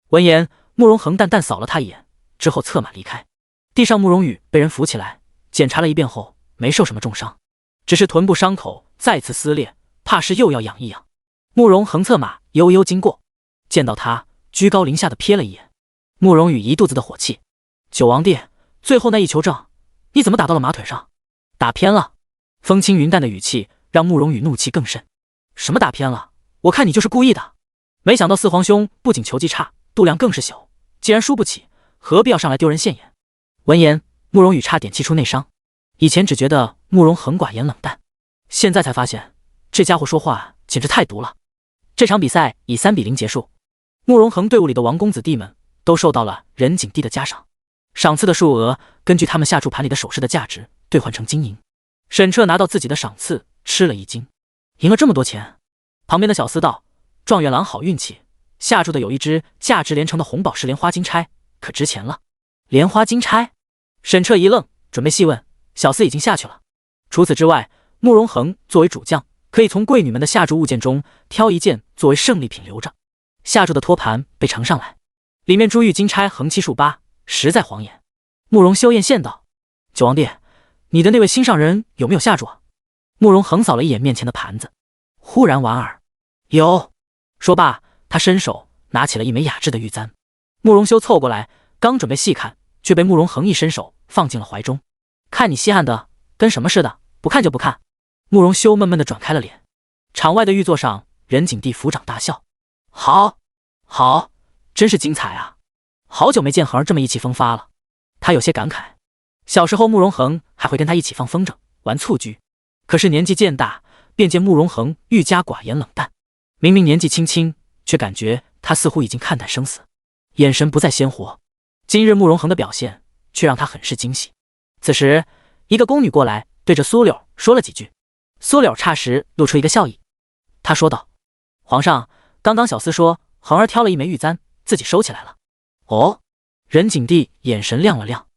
闻言，慕容恒淡淡扫了他一眼，之后策马离开。地上慕容羽被人扶起来，检查了一遍后，没受什么重伤，只是臀部伤口再次撕裂，怕是又要养一养。慕容恒策马悠悠经过，见到他，居高临下的瞥了一眼。慕容羽一肚子的火气：“九王弟，最后那一球正，你怎么打到了马腿上？打偏了。”风轻云淡的语气让慕容羽怒气更甚。“什么打偏了？我看你就是故意的。没想到四皇兄不仅球技差，度量更是小，既然输不起，何必要上来丢人现眼？”闻言，慕容羽差点气出内伤。以前只觉得慕容恒寡言冷淡，现在才发现这家伙说话简直太毒了。这场比赛以3-0结束，慕容恒队伍里的王公子弟们都受到了任景帝的嘉赏，赏赐的数额根据他们下注盘里的首饰的价值兑换成金银。沈彻拿到自己的赏赐，吃了一惊，赢了这么多钱。旁边的小厮道：状元郎好运气，下注的有一只价值连城的红宝石莲花金钗，可值钱了。莲花金钗？沈彻一愣，准备细问，小厮已经下去了。除此之外，慕容恒作为主将，可以从贵女们的下注物件中挑一件作为胜利品留着。下注的托盘被呈上来，里面珠玉金钗横七竖八，实在晃眼。慕容修艳羡道：九王爷，你的那位心上人有没有下注啊？慕容恒扫了一眼面前的盘子，忽然莞尔：有。说罢，他伸手拿起了一枚雅致的玉簪。慕容修凑过来，刚准备细看，却被慕容恒一伸手放进了怀中。看你稀罕的跟什么似的，不看就不看。慕容修闷闷地转开了脸。场外的玉座上，任景帝抚掌大笑：好，好，真是精彩啊！好久没见恒儿这么意气风发了。他有些感慨，小时候慕容恒还会跟他一起放风筝玩蹴鞠，可是年纪渐大，便见慕容恒愈加寡言冷淡。明明年纪轻轻，却感觉他似乎已经看淡生死，眼神不再鲜活。今日慕容恒的表现却让他很是惊喜。此时一个宫女过来，对着苏柳说了几句。苏柳霎时露出一个笑意，他说道：皇上，刚刚小厮说恒儿挑了一枚玉簪，自己收起来了。哦。任景帝眼神亮了亮，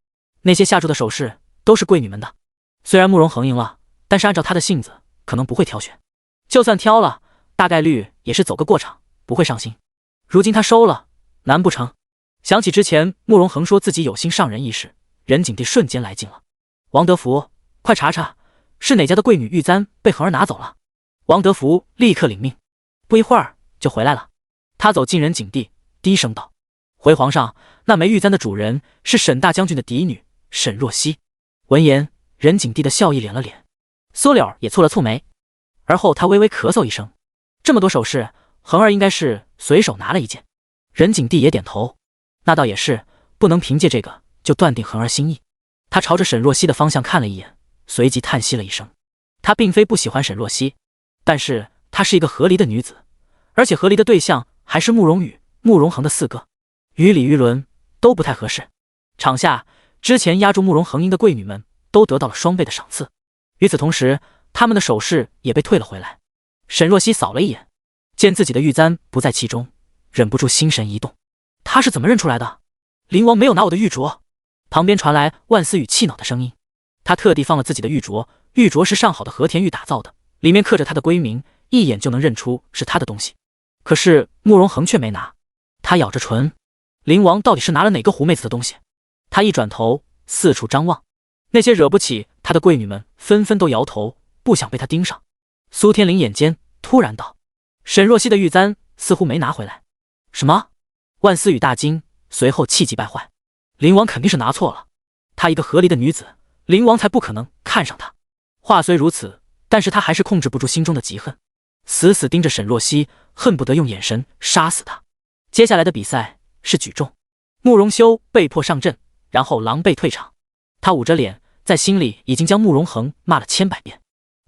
那些下注的首饰都是贵女们的。虽然慕容恒赢了，但是按照他的性子，可能不会挑选，就算挑了，大概率也是走个过场，不会上心。如今他收了，难不成？想起之前慕容恒说自己有心上人一事，任景帝瞬间来劲了。王德福，快查查，是哪家的贵女玉簪被恒儿拿走了？王德福立刻领命，不一会儿就回来了。他走近任景帝，低声道：回皇上，那枚玉簪的主人是沈大将军的嫡女沈若曦。闻言，任景帝的笑意敛了敛，苏柳也蹙了蹙眉，而后他微微咳嗽一声：这么多首饰，恒儿应该是随手拿了一件。任景帝也点头，那倒也是，不能凭借这个就断定恒儿心意。他朝着沈若曦的方向看了一眼，随即叹息了一声。他并非不喜欢沈若曦，但是她是一个和离的女子，而且和离的对象还是慕容羽、慕容恒的四个，于理于伦都不太合适。场下之前压住慕容恒赢的贵女们都得到了双倍的赏赐，与此同时，他们的首饰也被退了回来。沈若曦扫了一眼，见自己的玉簪不在其中，忍不住心神一动。他是怎么认出来的？灵王没有拿我的玉镯。旁边传来万思雨气恼的声音。他特地放了自己的玉镯，玉镯是上好的和田玉打造的，里面刻着他的闺名，一眼就能认出是他的东西。可是慕容恒却没拿。他咬着唇，灵王到底是拿了哪个狐妹子的东西？他一转头四处张望，那些惹不起他的贵女们纷纷都摇头，不想被他盯上。苏天灵眼尖，突然道：沈若曦的玉簪似乎没拿回来。什么？万思雨大惊，随后气急败坏。灵王肯定是拿错了，她一个和离的女子，灵王才不可能看上她。话虽如此，但是他还是控制不住心中的嫉恨，死死盯着沈若曦，恨不得用眼神杀死她。接下来的比赛是举重，慕容修被迫上阵，然后狼狈退场。他捂着脸，在心里已经将慕容恒骂了千百遍，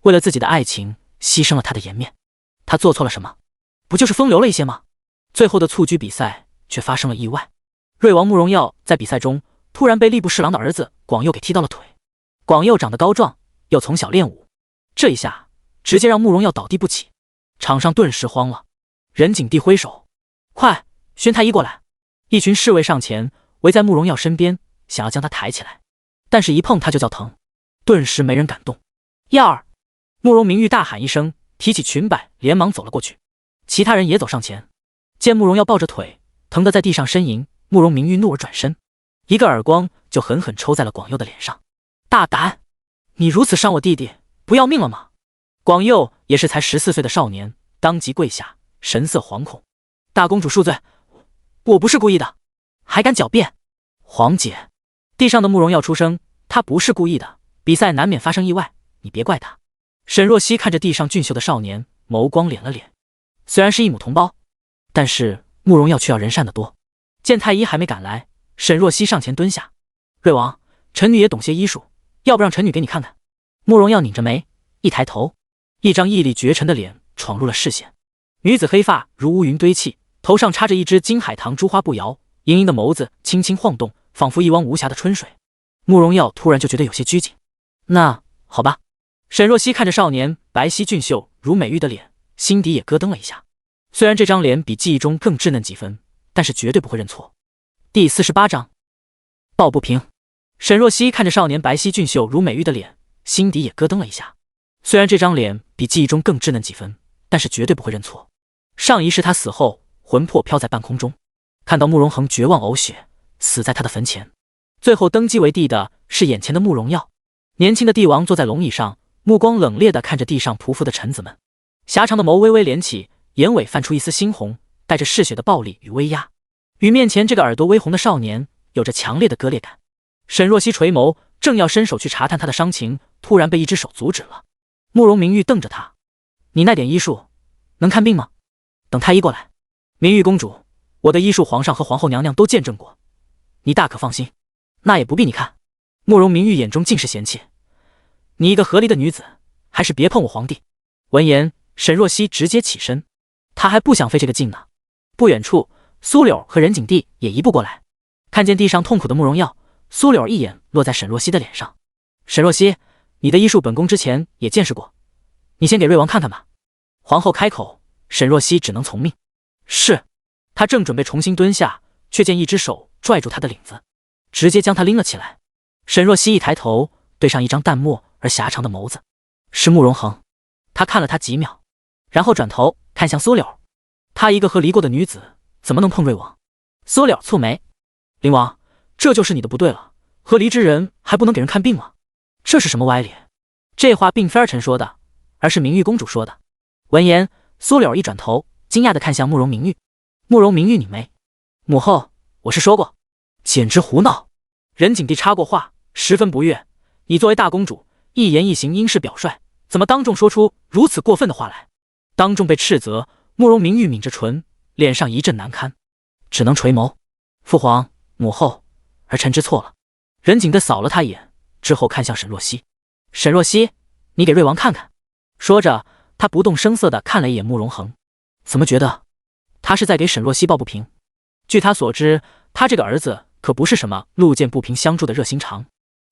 为了自己的爱情牺牲了他的颜面。他做错了什么？不就是风流了一些吗？最后的蹴鞠比赛却发生了意外，瑞王慕容耀在比赛中突然被吏部侍郎的儿子广佑给踢到了腿。广佑长得高壮，又从小练武，这一下直接让慕容耀倒地不起，场上顿时慌了。任景帝挥手：快，宣太医过来。一群侍卫上前围在慕容耀身边，想要将他抬起来，但是一碰他就叫疼，顿时没人敢动。耀儿！慕容明玉大喊一声，提起裙摆连忙走了过去。其他人也走上前，见慕容耀抱着腿疼得在地上呻吟，慕容明玉怒而转身，一个耳光就狠狠抽在了广佑的脸上。大胆！你如此伤我弟弟，不要命了吗？广佑也是才14岁的少年，当即跪下，神色惶恐。大公主恕罪，我不是故意的。还敢狡辩？皇姐！地上的慕容耀出声，他不是故意的，比赛难免发生意外，你别怪他。沈若曦看着地上俊秀的少年，眸光敛了敛。虽然是一母同胞，但是慕容耀却要人善得多。见太医还没赶来，沈若曦上前蹲下：瑞王，臣女也懂些医术，要不让臣女给你看看？慕容耀拧着眉，一抬头，一张屹立绝尘的脸闯入了视线。女子黑发如乌云堆砌，头上插着一只金海棠珠花步摇，盈盈的眸子轻轻晃动，仿佛一汪无暇的春水。慕容耀突然就觉得有些拘谨。那好吧。沈若曦看着少年白皙俊秀，如美玉的脸，心底也咯噔了一下。虽然这张脸比记忆中更稚嫩几分，但是绝对不会认错。第48章，抱不平。沈若曦看着少年白皙俊秀如美玉的脸，心底也咯噔了一下。虽然这张脸比记忆中更稚嫩几分，但是绝对不会认错。上一世他死后，魂魄飘在半空中，看到慕容恒绝望呕血，死在他的坟前。最后登基为帝的是眼前的慕容耀。年轻的帝王坐在龙椅上，目光冷冽地看着地上匍匐的臣子们，狭长的眸微微连起，眼尾泛出一丝猩红，带着嗜血的暴力与威压，与面前这个耳朵微红的少年有着强烈的割裂感。沈若曦垂眸，正要伸手去查探他的伤情，突然被一只手阻止了。慕容明玉瞪着他：“你那点医术能看病吗？等太医过来。”明玉公主，我的医术皇上和皇后娘娘都见证过，你大可放心，那也不必你看。慕容明玉眼中尽是嫌弃：“你一个和离的女子，还是别碰我皇帝。”闻言，沈若曦直接起身，她还不想费这个劲呢。不远处，苏柳和任景帝也移步过来，看见地上痛苦的慕容耀，苏柳一眼落在沈若曦的脸上：“沈若曦，你的医术本宫之前也见识过，你先给瑞王看看吧。”皇后开口，沈若曦只能从命。是。她正准备重新蹲下，却见一只手拽住她的领子，直接将她拎了起来。沈若曦一抬头，对上一张淡漠而狭长的眸子，是慕容恒。她看了他几秒，然后转头看向苏柳。她一个和离过的女子，怎么能碰瑞王？苏柳蹙眉：“灵王，这就是你的不对了，和离之人还不能给人看病吗？这是什么歪理？”这话并非儿臣说的，而是明玉公主说的。闻言，苏柳一转头，惊讶地看向慕容明玉。慕容明玉拧眉：“母后，我是说过。”简直胡闹！任景帝插过话，十分不悦：“你作为大公主，一言一行应是表率，怎么当众说出如此过分的话来？”当众被斥责，慕容明玉抿着唇，脸上一阵难堪，只能垂眸：“父皇母后，儿臣知错了。”任景帝扫了他一眼之后，看向沈若曦：“沈若曦，你给瑞王看看。”说着，他不动声色地看了一眼慕容恒，怎么觉得他是在给沈若曦抱不平？据他所知，他这个儿子可不是什么路见不平相助的热心肠，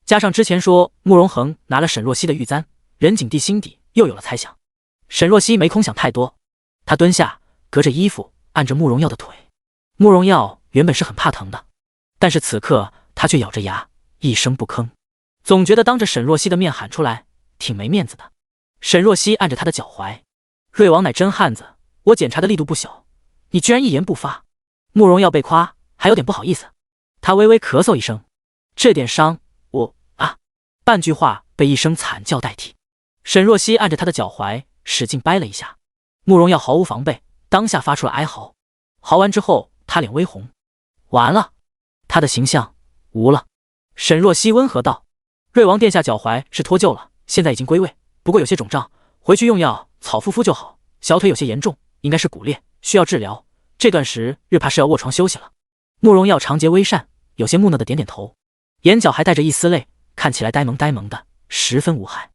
加上之前说慕容恒拿了沈若曦的玉簪，任景帝心底又有了猜想。沈若曦没空想太多，他蹲下，隔着衣服按着慕容耀的腿。慕容耀原本是很怕疼的，但是此刻他却咬着牙一声不吭，总觉得当着沈若曦的面喊出来挺没面子的。沈若曦按着他的脚踝：“瑞王乃真汉子，我检查的力度不小，你居然一言不发。”慕容耀被夸还有点不好意思，他微微咳嗽一声：“这点伤我啊！”半句话被一声惨叫代替。沈若曦按着他的脚踝使劲掰了一下，慕容耀毫无防备，当下发出了哀嚎。嚎完之后，他脸微红，完了，他的形象无了。沈若曦温和道：“瑞王殿下脚踝是脱臼了，现在已经归位，不过有些肿胀，回去用药草敷敷就好。小腿有些严重，应该是骨裂，需要治疗。这段时日怕是要卧床休息了。”慕容耀长睫微扇，有些木讷的点点头，眼角还带着一丝泪，看起来呆萌呆萌的，十分无害。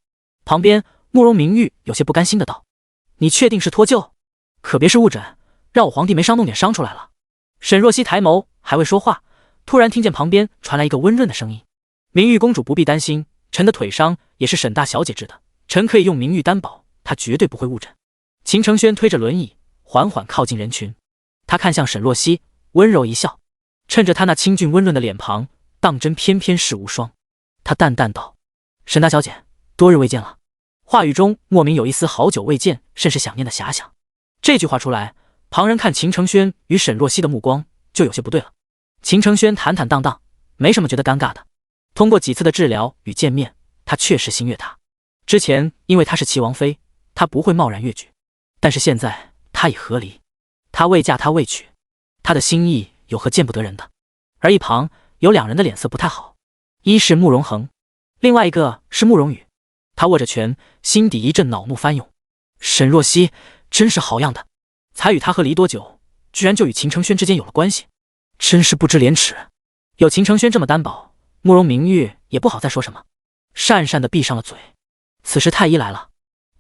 旁边慕容明玉有些不甘心的道：“你确定是脱臼？可别是误诊，让我皇帝没伤弄点伤出来了。”沈若曦抬眸还未说话，突然听见旁边传来一个温润的声音：“明玉公主不必担心，臣的腿伤也是沈大小姐治的，臣可以用明玉担保，她绝对不会误诊。”秦承轩推着轮椅缓缓靠近人群，他看向沈若曦，温柔一笑，趁着他那清俊温润的脸庞，当真翩翩是无双。他淡淡道：“沈大小姐，多日未见了。”话语中莫名有一丝好久未见甚是想念的遐想。这句话出来，旁人看秦承轩与沈若曦的目光就有些不对了。秦承轩坦坦荡荡，没什么觉得尴尬的。通过几次的治疗与见面，他确实心悦她。之前因为她是齐王妃，他不会贸然越矩，但是现在他已和离，他未嫁他未娶，他的心意有何见不得人的？而一旁有两人的脸色不太好，一是慕容恒，另外一个是慕容羽。他握着拳，心底一阵恼怒翻涌。沈若曦真是好样的，才与他和离多久，居然就与秦承轩之间有了关系，真是不知廉耻。有秦承轩这么担保，慕容明玉也不好再说什么，讪讪地闭上了嘴。此时太医来了，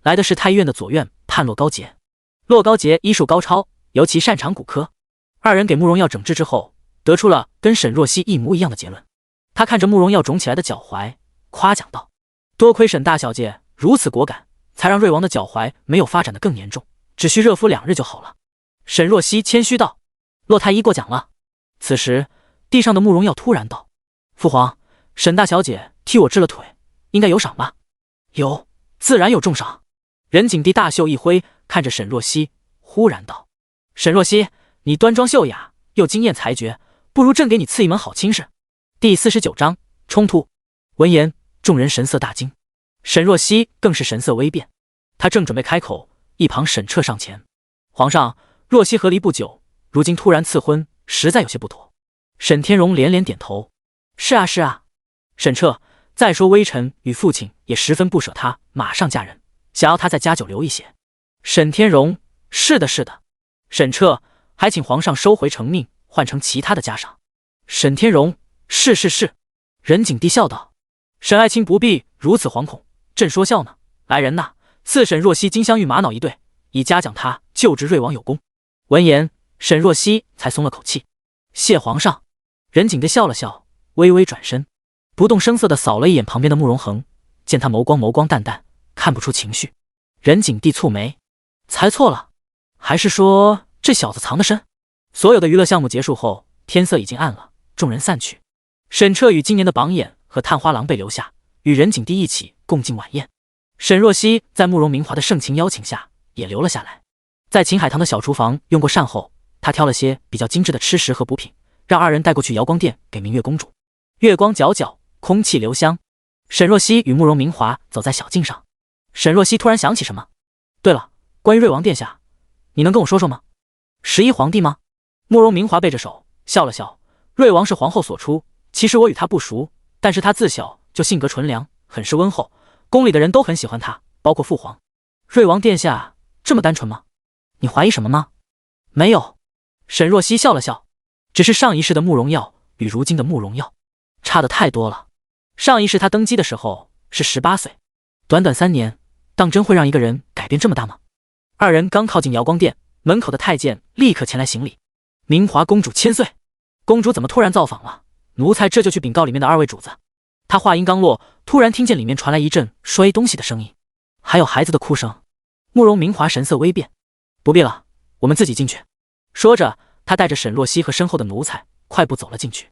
来的是太医院的左院判骆高杰。骆高杰医术高超，尤其擅长骨科。二人给慕容耀诊治之后，得出了跟沈若曦一模一样的结论。他看着慕容耀肿起来的脚踝，夸奖道：“多亏沈大小姐如此果敢，才让瑞王的脚踝没有发展的更严重，只需热敷2日就好了。沈若曦谦虚道：“洛太医过奖了。”此时，地上的慕容耀突然道：“父皇，沈大小姐替我治了腿，应该有赏吧？”“有，自然有重赏。”任景帝大袖一挥，看着沈若曦，忽然道：“沈若曦，你端庄秀雅，又惊艳才绝，不如朕给你赐一门好亲事。”第49章冲突。闻言，众人神色大惊，沈若曦更是神色微变。他正准备开口，一旁沈彻上前：“皇上，若曦和离不久，如今突然赐婚，实在有些不妥。”沈天荣连连点头：“是啊，是啊。”沈彻再说，微臣与父亲也十分不舍她马上嫁人，想要她在家久留一些。沈天荣：“是的，是的。”沈彻还请皇上收回成命，换成其他的嘉赏。沈天荣：“是是是。”任景帝笑道：“沈爱卿不必如此惶恐，朕说笑呢。来人呐，赐沈若曦金镶玉玛瑙1对，以嘉奖她救治瑞王有功。”闻言，沈若曦才松了口气：“谢皇上。”任景帝笑了笑，微微转身，不动声色地扫了一眼旁边的慕容恒，见他眸光淡淡，看不出情绪。任景帝蹙眉：“猜错了，还是说这小子藏得深？”所有的娱乐项目结束后，天色已经暗了，众人散去。沈彻与今年的榜眼和探花郎被留下，与任景帝一起共进晚宴。沈若曦在慕容明华的盛情邀请下，也留了下来。在秦海棠的小厨房用过膳后，他挑了些比较精致的吃食和补品，让2人带过去瑶光殿给明月公主。月光皎皎，空气留香。沈若曦与慕容明华走在小径上，沈若曦突然想起什么：“对了，关于瑞王殿下，你能跟我说说吗？”11皇帝吗？慕容明华背着手笑了笑：“瑞王是皇后所出，其实我与他不熟，但是他自小就性格纯良，很是温厚，宫里的人都很喜欢他，包括父皇。瑞王殿下这么单纯吗？你怀疑什么吗？”“没有。”沈若曦笑了笑，只是上一世的慕容耀与如今的慕容耀差得太多了。上一世他登基的时候是18岁，短短3年，当真会让一个人改变这么大吗？2人刚靠近瑶光殿，门口的太监立刻前来行礼：“明华公主千岁！公主怎么突然造访了？奴才这就去禀告里面的2位主子。”他话音刚落，突然听见里面传来一阵摔东西的声音，还有孩子的哭声。慕容明华神色微变：“不必了，我们自己进去。”说着，他带着沈若曦和身后的奴才快步走了进去。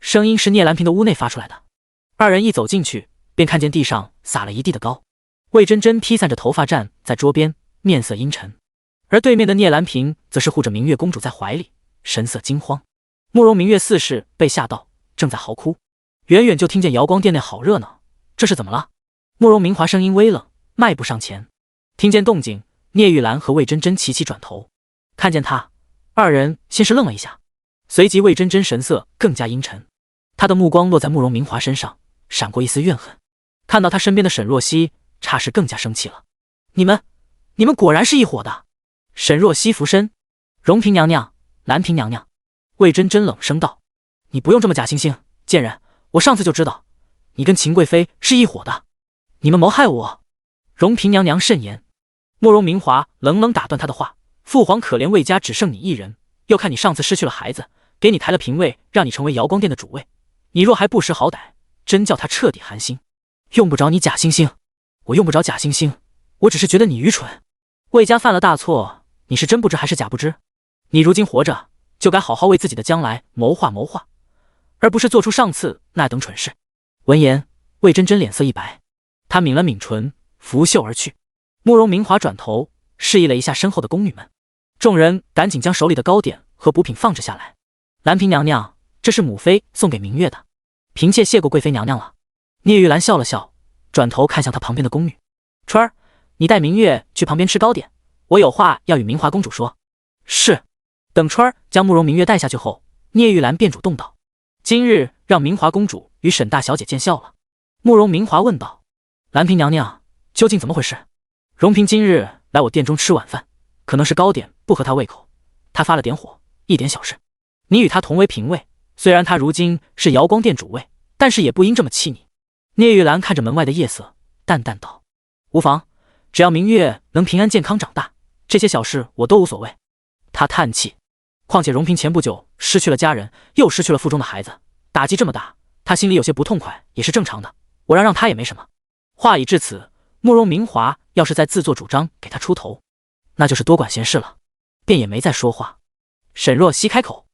声音是聂兰嫔的屋内发出来的。2人一走进去，便看见地上撒了一地的膏。魏真真披散着头发站在桌边，面色阴沉，而对面的聂兰嫔则是护着明月公主在怀里，神色惊慌。慕容明月4世被吓到，正在嚎哭。远远就听见瑶光殿内好热闹，这是怎么了？慕容明华声音微冷，迈步上前。听见动静，聂玉兰和魏真真齐齐转头，看见他，2人先是愣了一下，随即魏真真神色更加阴沉，她的目光落在慕容明华身上，闪过一丝怨恨。看到他身边的沈若曦，霎时更加生气了：“你们果然是一伙的！”沈若曦俯身：“荣嫔娘娘，兰嫔娘娘。”魏真真冷声道：“你不用这么假惺惺，贱人，我上次就知道你跟秦贵妃是一伙的，你们谋害我。”荣嫔娘娘慎言。慕容明华冷冷打断他的话：“父皇可怜魏家只剩你一人，又看你上次失去了孩子，给你抬了嫔位，让你成为瑶光殿的主位，你若还不识好歹，真叫他彻底寒心。用不着你假惺惺，我用不着假惺惺，我只是觉得你愚蠢。魏家犯了大错，你是真不知还是假不知？你如今活着，就该好好为自己的将来谋划谋划，而不是做出上次那等蠢事。”闻言，魏真真脸色一白，她抿了抿唇，拂袖而去。慕容明华转头示意了一下身后的宫女们，众人赶紧将手里的糕点和补品放置下来。“兰嫔娘娘，这是母妃送给明月的，嫔妾谢过贵妃娘娘了。”聂玉兰笑了笑，转头看向她旁边的宫女：“春儿，你带明月去旁边吃糕点，我有话要与明华公主说。”“是。”等春儿将慕容明月带下去后，聂玉兰便主动道：“今日让明华公主与沈大小姐见笑了。”慕容明华问道：“兰嫔娘娘，究竟怎么回事？”“荣嫔今日来我殿中吃晚饭，可能是糕点不合她胃口，她发了点火，一点小事。你与她同为嫔位，虽然她如今是瑶光殿主位，但是也不应这么气你。”聂玉兰看着门外的夜色，淡淡道：“无妨，只要明月能平安健康长大，这些小事我都无所谓。”她叹气：“况且荣嫔前不久失去了家人，又失去了腹中的孩子，打击这么大，她心里有些不痛快也是正常的，我让她也没什么。”话已至此，慕容明华要是再自作主张给他出头，那就是多管闲事了，便也没再说话。沈若曦开口：“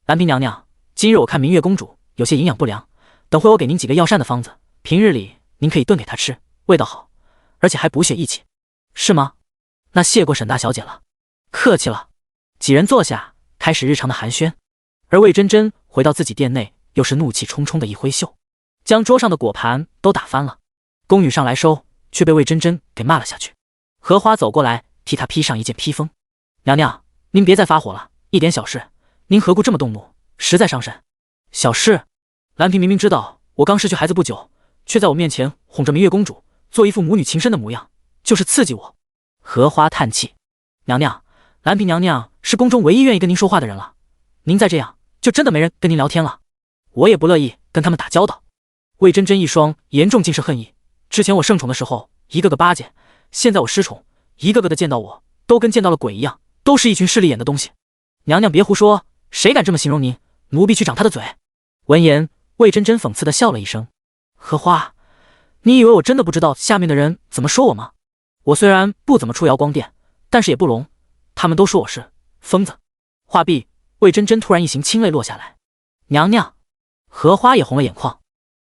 兰嫔娘娘，今日我看明月公主有些营养不良，等会我给您几个药膳的方子，平日里您可以炖给她吃，味道好，而且还补血益气，是吗？那谢过沈大小姐了。”客气了。几人坐下，开始日常的寒暄。而魏真真回到自己殿内，又是怒气冲冲的一挥袖，将桌上的果盘都打翻了。宫女上来收，却被魏真真给骂了下去。荷花走过来，替她披上一件披风。娘娘，您别再发火了，一点小事，您何故这么动怒？实在伤神。小事？兰嫔明明知道我刚失去孩子不久，却在我面前哄着明月公主，做一副母女情深的模样，就是刺激我。荷花叹气：“娘娘，兰嫔娘娘是宫中唯一愿意跟您说话的人了，您再这样，就真的没人跟您聊天了。我也不乐意跟他们打交道。”魏真真一双严重尽是恨意。之前我盛宠的时候，一个个巴结，现在我失宠，一个个的见到我都跟见到了鬼一样，都是一群势利眼的东西。娘娘别胡说，谁敢这么形容您？奴婢去掌他的嘴。闻言，魏真真讽刺的笑了一声：“荷花，你以为我真的不知道下面的人怎么说我吗？我虽然不怎么出瑶光殿，但是也不聋，他们都说我是疯子。”话毕，魏真真突然一行清泪落下来。娘娘，荷花也红了眼眶。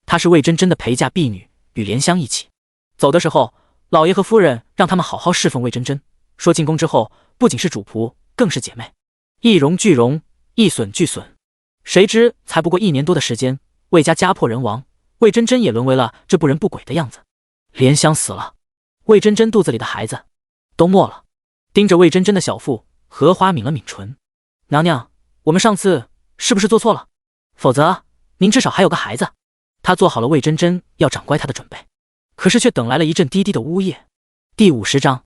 她是魏真真的陪嫁婢女，与莲香一起走的时候，老爷和夫人让他们好好侍奉魏真真，说进宫之后不仅是主仆，更是姐妹，一荣俱荣，一损俱损。谁知才不过1年多的时间，魏家家破人亡，魏真真也沦为了这不人不鬼的样子。莲香死了，魏真真肚子里的孩子都没了。盯着魏真真的小腹，荷花抿了抿唇：“娘娘，我们上次是不是做错了？否则您至少还有个孩子。”她做好了魏真真要长乖她的准备，可是却等来了一阵低低的呜咽。第50章，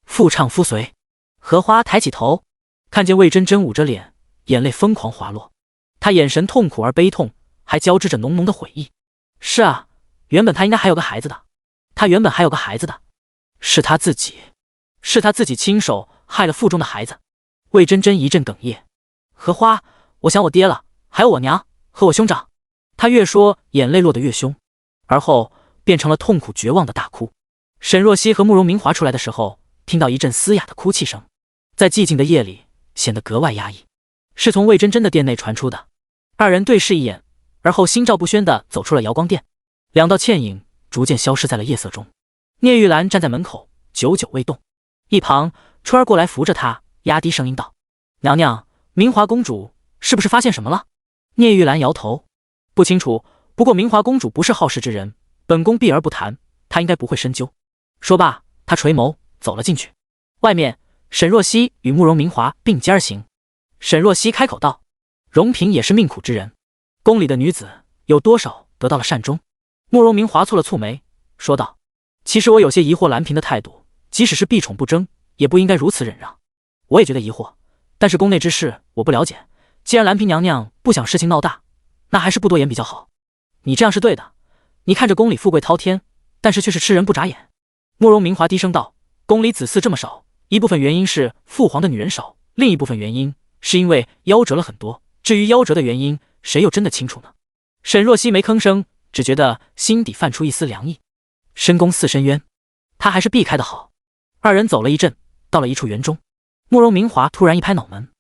妇唱夫随。荷花抬起头，看见魏真真捂着脸，眼泪疯狂滑落。她眼神痛苦而悲痛，还交织着浓浓的悔意。是啊，原本她应该还有个孩子的，她原本还有个孩子的，是她自己亲手害了腹中的孩子。魏真真一阵哽咽：“荷花，我想我爹了，还有我娘和我兄长。”她越说，眼泪落得越凶，而后变成了痛苦绝望的大哭。沈若曦和慕容明华出来的时候，听到一阵嘶哑的哭泣声，在寂静的夜里显得格外压抑，是从魏真真的殿内传出的。二人对视一眼，而后心照不宣地走出了瑶光殿，两道倩影逐渐消失在了夜色中。聂玉兰站在门口，久久未动。一旁春儿过来扶着她，压低声音道：“娘娘，明华公主是不是发现什么了？”聂玉兰摇头：“不清楚，不过明华公主不是好事之人，本宫避而不谈，她应该不会深究。”说罢，她垂眸走了进去。外面，沈若曦与慕容明华并肩而行。沈若曦开口道：“荣嫔也是命苦之人，宫里的女子有多少得到了善终？”慕容明华蹙了蹙眉，说道：“其实我有些疑惑兰嫔的态度，即使是避宠不争，也不应该如此忍让。我也觉得疑惑，但是宫内之事我不了解，既然兰嫔娘娘不想事情闹大，那还是不多言比较好。你这样是对的，你看着宫里富贵滔天，但是却是吃人不眨眼。”慕容明华低声道：“宫里子嗣这么少，一部分原因是父皇的女人少，另一部分原因是因为夭折了很多。至于夭折的原因，谁又真的清楚呢？”沈若曦没吭声，只觉得心底泛出一丝凉意。深宫似深渊，他还是避开的好。二人走了一阵，到了一处园中，慕容明华突然一拍脑门：“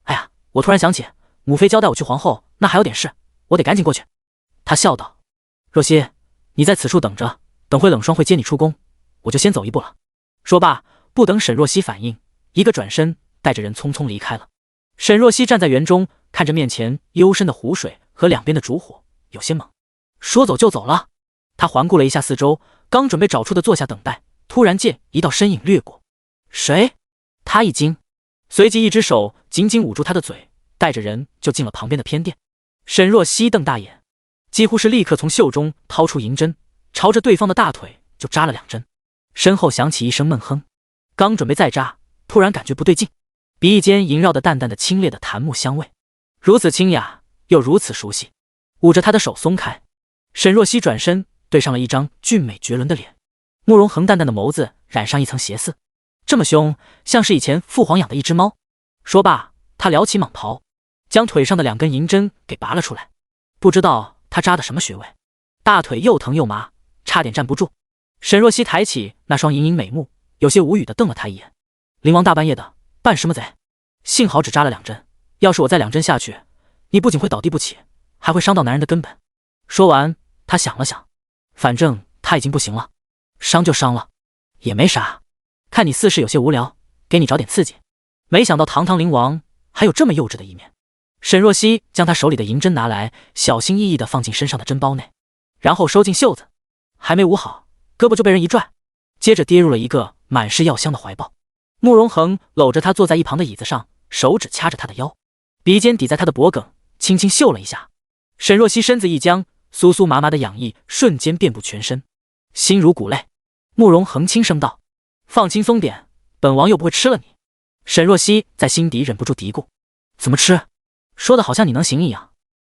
哎呀，我突然想起，母妃交代我去皇后那还有点事，我得赶紧过去。”他笑道：“若曦，你在此处等着，等会冷霜会接你出宫，我就先走一步了。”说罢，不等沈若曦反应，一个转身，带着人匆匆离开了。沈若曦站在园中，看着面前幽深的湖水和两边的烛火，有些懵。说走就走了？他环顾了一下四周，刚准备找处的坐下等待，突然见一道身影掠过。谁？他一惊，随即一只手紧紧捂住他的嘴，带着人就进了旁边的偏殿。沈若曦瞪大眼，几乎是立刻从袖中掏出银针，朝着对方的大腿就扎了2针。身后响起一声闷哼，刚准备再扎，突然感觉不对劲，鼻翼间萦绕的淡淡的清冽的檀木香味，如此清雅又如此熟悉。捂着他的手松开，沈若曦转身对上了一张俊美绝伦的脸，慕容恒淡淡的眸子染上一层邪色，这么凶，像是以前父皇养的一只猫。说罢，他撩起蟒袍，将腿上的2根银针给拔了出来。不知道他扎的什么穴位，大腿又疼又麻，差点站不住。沈若曦抬起那双盈盈美目，有些无语地瞪了他一眼。灵王大半夜的，扮什么贼？幸好只扎了2针，要是我再2针下去，你不仅会倒地不起，还会伤到男人的根本。说完，他想了想，反正他已经不行了，伤就伤了，也没啥。看你似是有些无聊，给你找点刺激。没想到堂堂灵王还有这么幼稚的一面。沈若曦将他手里的银针拿来，小心翼翼地放进身上的针包内，然后收进袖子，还没捂好，胳膊就被人一拽，接着跌入了一个满是药香的怀抱。慕容恒搂着他坐在一旁的椅子上，手指掐着他的腰，鼻尖抵在他的脖颈，轻轻嗅了一下。沈若曦身子一僵，酥酥麻麻的痒意瞬间遍布全身，心如谷类。慕容恒轻声道：“放轻松点，本王又不会吃了你。”沈若曦在心底忍不住嘀咕：“怎么吃？说的好像你能行一样。”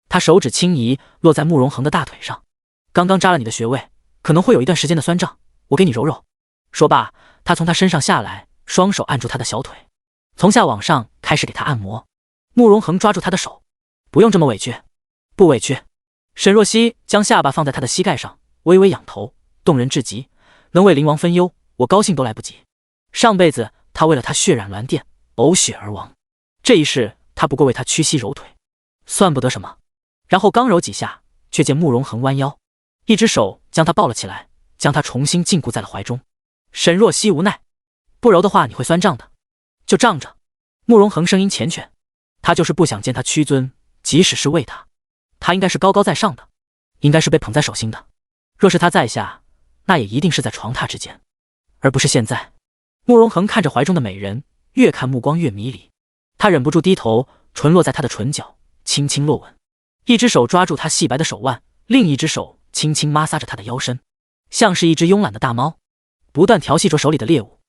他手指轻移，落在慕容恒的大腿上。刚刚扎了你的穴位，可能会有一段时间的酸胀，我给你揉揉。说罢，他从他身上下来，双手按住他的小腿，从下往上开始给他按摩。慕容恒抓住他的手：“不用这么委屈。”“不委屈。”沈若曦将下巴放在他的膝盖上，微微仰头，动人至极，能为灵王分忧，我高兴都来不及。上辈子他为了他血染鸾殿，呕血而亡，这一世他不过为他屈膝揉腿，算不得什么。然后刚揉几下，却见慕容恒弯腰，一只手将他抱了起来，将他重新禁锢在了怀中。沈若曦无奈：“不揉的话你会酸胀的。”“就胀着。”慕容恒声音缱绻，他就是不想见他屈尊，即使是为他，他应该是高高在上的，应该是被捧在手心的。若是他在下，那也一定是在床榻之间，而不是现在。慕容恒看着怀中的美人，越看目光越迷离，他忍不住低头，唇落在她的唇角，轻轻落吻，一只手抓住她细白的手腕，另一只手轻轻摩挲着她的腰身，像是一只慵懒的大猫，不断调戏着手里的猎物。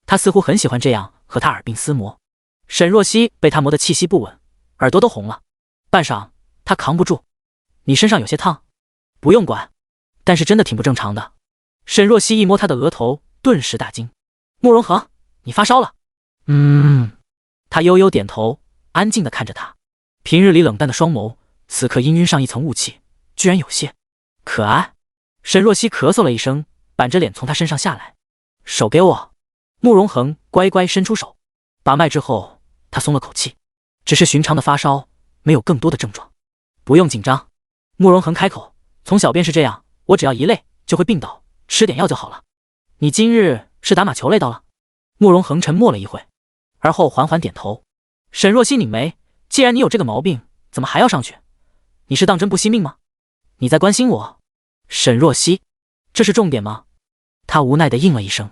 他似乎很喜欢这样和他耳鬓厮磨。沈若曦被他磨得气息不稳，耳朵都红了。半晌，他扛不住：“你身上有些烫。”“不用管，但是真的挺不正常的。”沈若曦一摸他的额头，顿时大惊：“慕容恒，你发烧了？”“他悠悠点头，安静地看着他。平日里冷淡的双眸，此刻氤氲上一层雾气，居然有些可爱。沈若曦咳嗽了一声，板着脸从他身上下来：“手给我。”慕容恒乖乖伸出手，把脉之后，他松了口气，只是寻常的发烧，没有更多的症状。“不用紧张。”慕容恒开口：“从小便是这样，我只要一累就会病倒，吃点药就好了。你今日是打马球累到了？”慕容恒沉默了一会，而后缓缓点头。沈若曦拧眉：“既然你有这个毛病，怎么还要上去？你是当真不惜命吗？你在关心我？”沈若曦：“这是重点吗？”他无奈地应了一声：“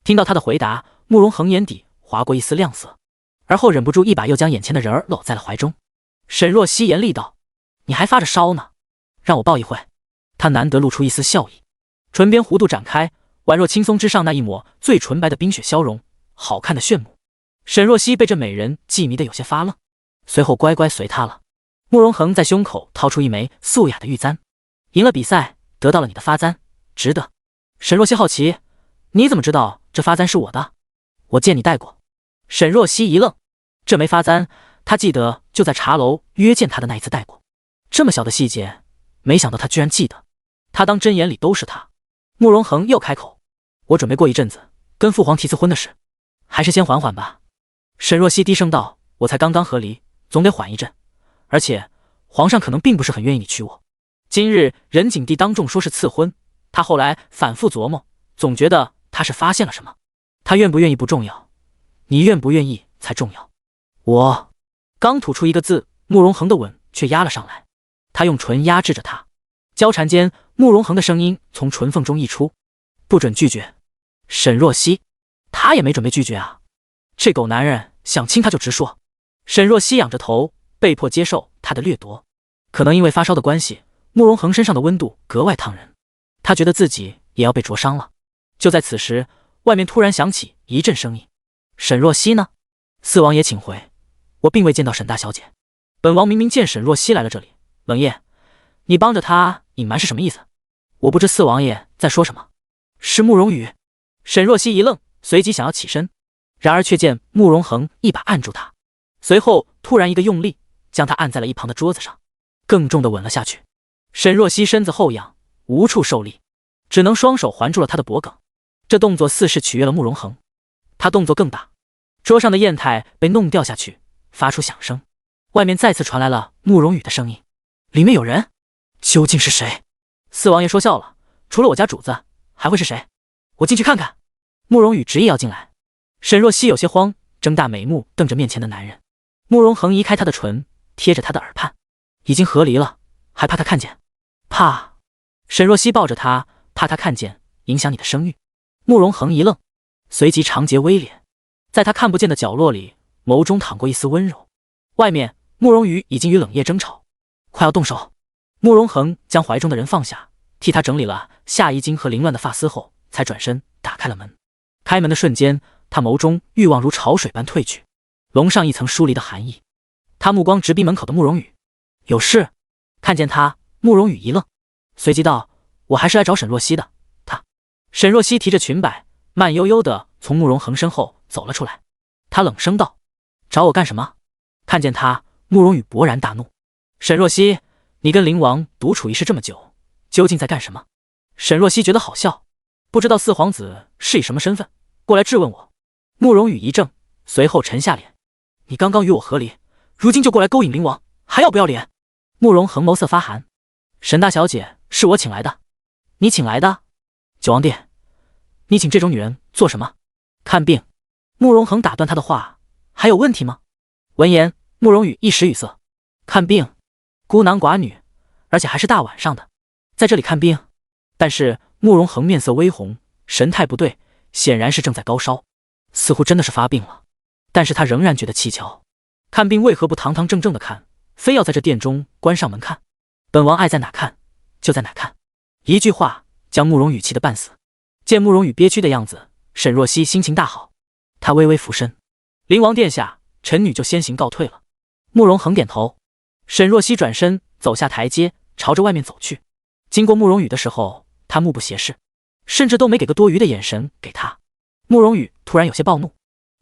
听到他的回答，慕容恒眼底划过一丝亮色，而后忍不住一把又将眼前的人儿搂在了怀中。沈若曦严厉道：“你还发着烧呢，让我抱一会。”他难得露出一丝笑意，唇边弧度展开，宛若青松之上那一抹最纯白的冰雪消融，好看的炫目。沈若曦被这美人既迷得有些发愣，随后乖乖随他了。慕容恒在胸口掏出一枚素雅的玉簪：“赢了比赛，得到了你的发簪，值得。”沈若曦好奇：“你怎么知道这发簪是我的？我见你戴过。”沈若曦一愣，这枚发簪他记得就在茶楼约见他的那一次戴过，这么小的细节，没想到他居然记得。他当真眼里都是他。慕容恒又开口：“我准备过一阵子跟父皇提次婚的事，还是先缓缓吧。”沈若曦低声道：“我才刚刚和离，总得缓一阵，而且皇上可能并不是很愿意你娶我。今日仁景帝当众说是赐婚，他后来反复琢磨，总觉得他是发现了什么。他愿不愿意不重要，你愿不愿意才重要。”我刚吐出一个字，慕容恒的吻却压了上来，他用唇压制着他。交缠间，慕容恒的声音从唇缝中溢出：“不准拒绝。”沈若曦，他也没准备拒绝啊，这狗男人想亲他就直说。沈若曦仰着头，被迫接受他的掠夺。可能因为发烧的关系，慕容恒身上的温度格外烫人，他觉得自己也要被灼伤了。就在此时，外面突然响起一阵声音：“沈若曦呢？四王爷请回，我并未见到沈大小姐。本王明明见沈若曦来了这里。冷夜，你帮着他隐瞒是什么意思？我不知四王爷在说什么。”“是慕容羽。”沈若曦一愣，随即想要起身，然而却见慕容恒一把按住他，随后突然一个用力，将他按在了一旁的桌子上，更重地吻了下去。沈若曦身子后仰，无处受力。只能双手环住了他的脖颈。这动作似是取悦了慕容恒，他动作更大，桌上的砚台被弄掉下去，发出响声。外面再次传来了慕容羽的声音：“里面有人，究竟是谁？”四王爷说笑了：“除了我家主子，还会是谁？我进去看看。”慕容羽执意要进来。沈若曦有些慌，睁大眉目瞪着面前的男人。慕容恒移开他的唇，贴着他的耳畔：“已经和离了，还怕他看见？怕？”沈若曦抱着他，怕他看见，影响你的声誉。慕容恒一愣，随即长睫微敛，在他看不见的角落里，眸中淌过一丝温柔。外面，慕容羽已经与冷夜争吵，快要动手。慕容恒将怀中的人放下，替他整理了下衣襟和凌乱的发丝后，才转身打开了门。开门的瞬间，他眸中欲望如潮水般退去，笼上一层疏离的寒意。他目光直逼门口的慕容羽：“有事？”看见他，慕容羽一愣，随即道：“我还是来找沈若曦的。”沈若曦提着裙摆，慢悠悠地从慕容恒身后走了出来。他冷声道：“找我干什么？”看见他，慕容羽勃然大怒：“沈若曦，你跟灵王独处一室这么久，究竟在干什么？”沈若曦觉得好笑，不知道四皇子是以什么身份过来质问我。慕容羽一怔，随后沉下脸：“你刚刚与我和离，如今就过来勾引灵王，还要不要脸？”慕容恒眸色发寒：“沈大小姐是我请来的。”“你请来的？”“九王殿，你请这种女人做什么？”“看病。”慕容恒打断他的话：“还有问题吗？”闻言，慕容羽一时语塞：“看病？孤男寡女，而且还是大晚上的，在这里看病？”但是慕容恒面色微红，神态不对，显然是正在高烧，似乎真的是发病了。但是他仍然觉得蹊跷，看病为何不堂堂正正的看，非要在这殿中关上门看？本王爱在哪看就在哪看。一句话将慕容羽气得半死。见慕容羽憋屈的样子，沈若曦心情大好，她微微俯身：“灵王殿下，臣女就先行告退了。”慕容恒点头。沈若曦转身走下台阶，朝着外面走去。经过慕容羽的时候，他目不斜视，甚至都没给个多余的眼神给他。慕容羽突然有些暴怒，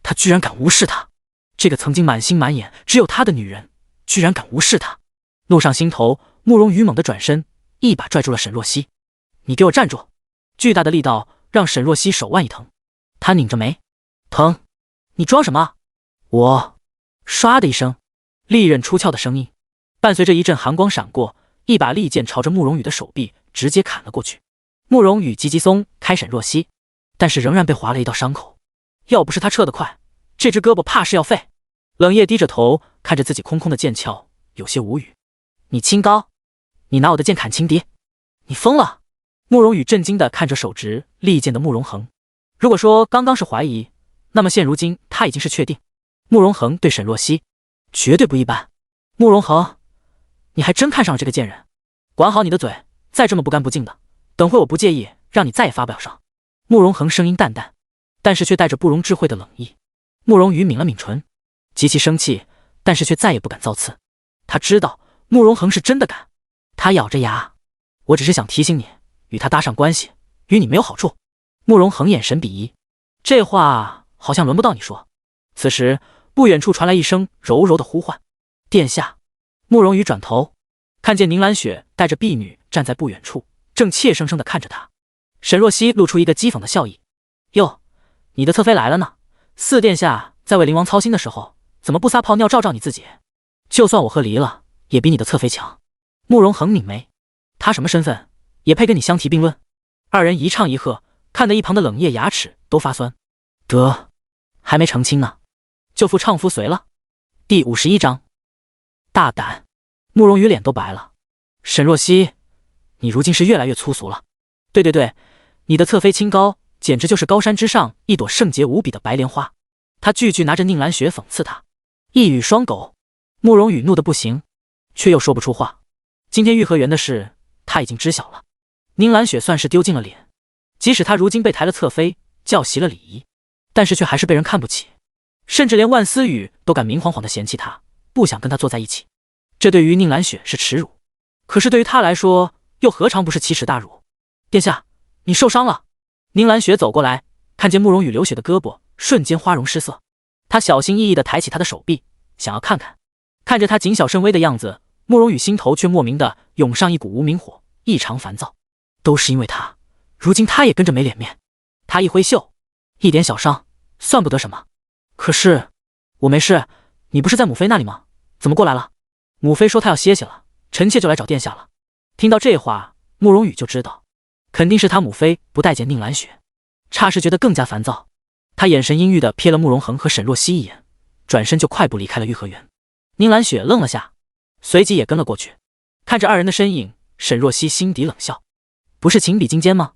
他居然敢无视他，这个曾经满心满眼只有他的女人，居然敢无视他。怒上心头，慕容羽猛地转身，一把拽住了沈若曦：“你给我站住！”巨大的力道让沈若曦手腕一疼，她拧着眉：“疼？你装什么？”“我……”唰的一声，利刃出鞘的声音，伴随着一阵寒光闪过，一把利剑朝着慕容羽的手臂直接砍了过去。慕容羽急急松开沈若曦，但是仍然被划了一道伤口。要不是他撤得快，这只胳膊怕是要废。冷夜低着头看着自己空空的剑鞘，有些无语：“你清高？你拿我的剑砍轻敌？你疯了！”慕容羽震惊地看着手执利剑的慕容恒。如果说刚刚是怀疑，那么现如今他已经是确定。慕容恒对沈若曦绝对不一般。慕容恒，你还真看上了这个贱人，管好你的嘴，再这么不干不净的，等会我不介意让你再也发不了声。慕容恒声音淡淡，但是却带着不容置喙的冷意。慕容羽抿了抿唇，极其生气，但是却再也不敢造次。他知道慕容恒是真的敢。他咬着牙：“我只是想提醒你，与他搭上关系，与你没有好处。”慕容恒眼神鄙夷：“这话好像轮不到你说。”此时，不远处传来一声柔柔的呼唤：“殿下！”慕容羽转头，看见宁兰雪带着婢女站在不远处，正怯生生地看着他。沈若曦露出一个讥讽的笑意：“哟，你的侧妃来了呢。四殿下在为灵王操心的时候，怎么不撒泡尿照照你自己？就算我和离了，也比你的侧妃强。”慕容恒拧眉：“他什么身份，也配跟你相提并论？”二人一唱一和，看得一旁的冷夜牙齿都发酸。得，还没成亲呢，就付唱夫随了。第51章，大胆！慕容羽脸都白了。沈若曦，你如今是越来越粗俗了。对，你的侧妃清高，简直就是高山之上一朵圣洁无比的白莲花。他句句拿着宁兰雪讽刺他，一语双狗。慕容羽怒得不行，却又说不出话。今天御河园的事，他已经知晓了。宁兰雪算是丢尽了脸，即使他如今被抬了侧妃，教习了礼仪，但是却还是被人看不起，甚至连万思雨都敢明晃晃地嫌弃他，不想跟他坐在一起。这对于宁兰雪是耻辱，可是对于他来说，又何尝不是奇耻大辱？殿下，你受伤了。宁兰雪走过来，看见慕容羽流血的胳膊，瞬间花容失色。她小心翼翼地抬起他的手臂，想要看看。看着他谨小慎微的样子，慕容羽心头却莫名的涌上一股无名火，异常烦躁。都是因为他，如今他也跟着没脸面。他一挥袖，一点小伤，算不得什么。可是我没事，你不是在母妃那里吗？怎么过来了？母妃说她要歇息了，臣妾就来找殿下了。听到这话，慕容羽就知道，肯定是他母妃不待见宁兰雪，霎时觉得更加烦躁。他眼神阴郁地瞥了慕容恒和沈若曦一眼，转身就快步离开了御和园。宁兰雪愣了下，随即也跟了过去。看着二人的身影，沈若曦心底冷笑，不是情比金坚吗？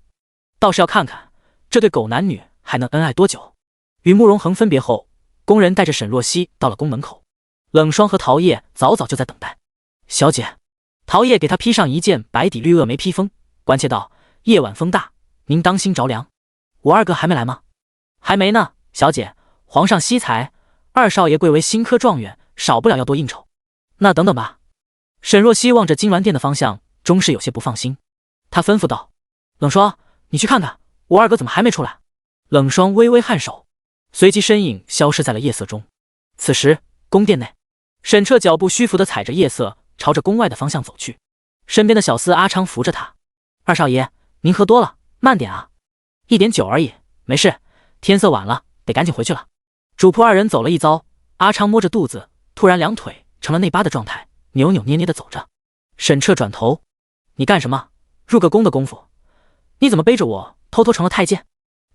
倒是要看看这对狗男女还能恩爱多久。与慕容恒分别后，宫人带着沈若曦到了宫门口，冷霜和桃叶早早就在等待。小姐，桃叶给她披上一件白底绿萼梅披风，关切道：夜晚风大，您当心着凉。我二哥还没来吗？还没呢，小姐，皇上惜才，二少爷贵为新科状元，少不了要多应酬。那等等吧。沈若曦望着金銮殿的方向，终是有些不放心。她吩咐道：冷霜，你去看看我二哥怎么还没出来。冷霜微微颔首，随即身影消失在了夜色中。此时宫殿内，沈彻脚步虚浮地踩着夜色，朝着宫外的方向走去。身边的小厮阿昌扶着他：二少爷，您喝多了，慢点啊。一点酒而已，没事，天色晚了，得赶紧回去了。主仆二人走了一遭，阿昌摸着肚子，突然两腿成了内八的状态，扭扭捏捏地走着。沈彻转头：你干什么？入个宫的功夫，你怎么背着我偷偷成了太监？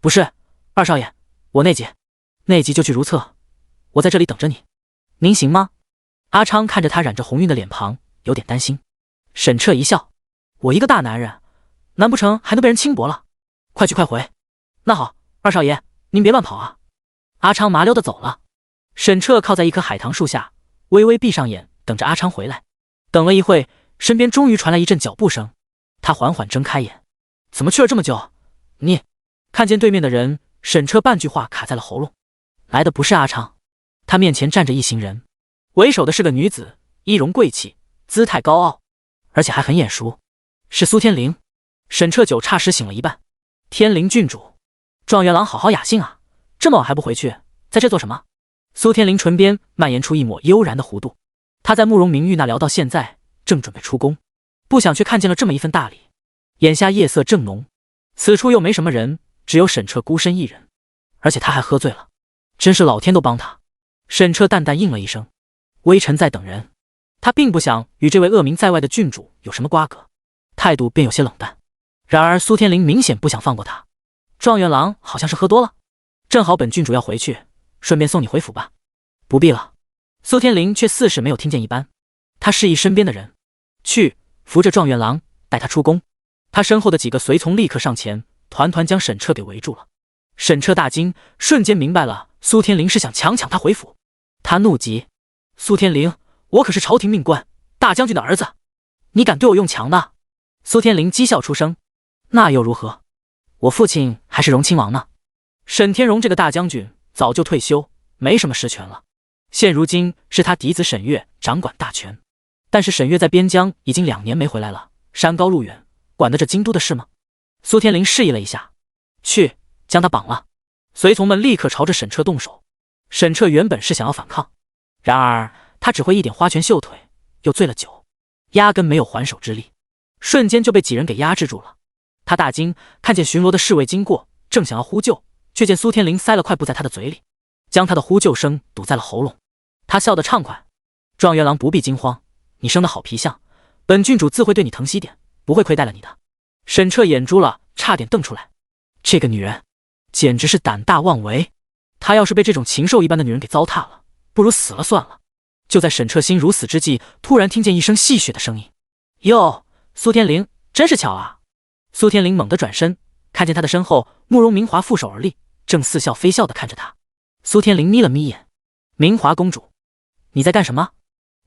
不是，二少爷，我内急，内急就去如厕，我在这里等着你。您行吗？阿昌看着他染着红晕的脸庞，有点担心。沈彻一笑：我一个大男人，难不成还能被人轻薄了？快去快回。那好，二少爷，您别乱跑啊。阿昌麻溜地走了。沈彻靠在一棵海棠树下，微微闭上眼，等着阿昌回来。等了一会，身边终于传来一阵脚步声。他缓缓睁开眼：怎么去了这么久？你……看见对面的人，沈彻半句话卡在了喉咙。来的不是阿昌，他面前站着一行人，为首的是个女子，衣容贵气，姿态高傲，而且还很眼熟，是苏天灵。沈彻酒霎时醒了一半。天灵郡主，状元郎好好雅兴啊，这么晚还不回去，在这做什么？苏天灵唇边蔓延出一抹悠然的弧度。他在慕容明玉那聊到现在，正准备出宫，不想却看见了这么一份大礼。眼下夜色正浓，此处又没什么人，只有沈彻孤身一人，而且他还喝醉了，真是老天都帮他。沈彻淡淡应了一声：微臣在等人。他并不想与这位恶名在外的郡主有什么瓜葛，态度便有些冷淡。然而苏天灵明显不想放过他。状元郎好像是喝多了，正好本郡主要回去，顺便送你回府吧。不必了。苏天灵却似是没有听见一般，他示意身边的人去扶着状元郎，带他出宫。他身后的几个随从立刻上前，团团将沈彻给围住了。沈彻大惊，瞬间明白了苏天灵是想强抢他回府。他怒极：苏天灵，我可是朝廷命官，大将军的儿子，你敢对我用强的？苏天灵讥笑出声：那又如何？我父亲还是荣亲王呢。沈天荣这个大将军早就退休，没什么实权了，现如今是他嫡子沈月掌管大权。但是沈月在边疆已经2年没回来了，山高路远，管得着京都的事吗？苏天灵示意了一下：去，将他绑了。随从们立刻朝着沈彻动手。沈彻原本是想要反抗，然而他只会一点花拳绣腿，又醉了酒，压根没有还手之力，瞬间就被几人给压制住了。他大惊，看见巡逻的侍卫经过，正想要呼救，却见苏天灵塞了块布在他的嘴里，将他的呼救声堵在了喉咙。他笑得畅快：状元郎不必惊慌，你生得好皮相，本郡主自会对你疼惜点，不会亏待了你的。沈彻眼珠了差点瞪出来，这个女人简直是胆大妄为，他要是被这种禽兽一般的女人给糟蹋了，不如死了算了。就在沈彻心如死之际，突然听见一声戏谑的声音：哟，苏天灵，真是巧啊。苏天灵猛地转身，看见他的身后慕容明华负手而立，正似笑非笑地看着他。苏天灵眯了眯眼：明华公主，你在干什么？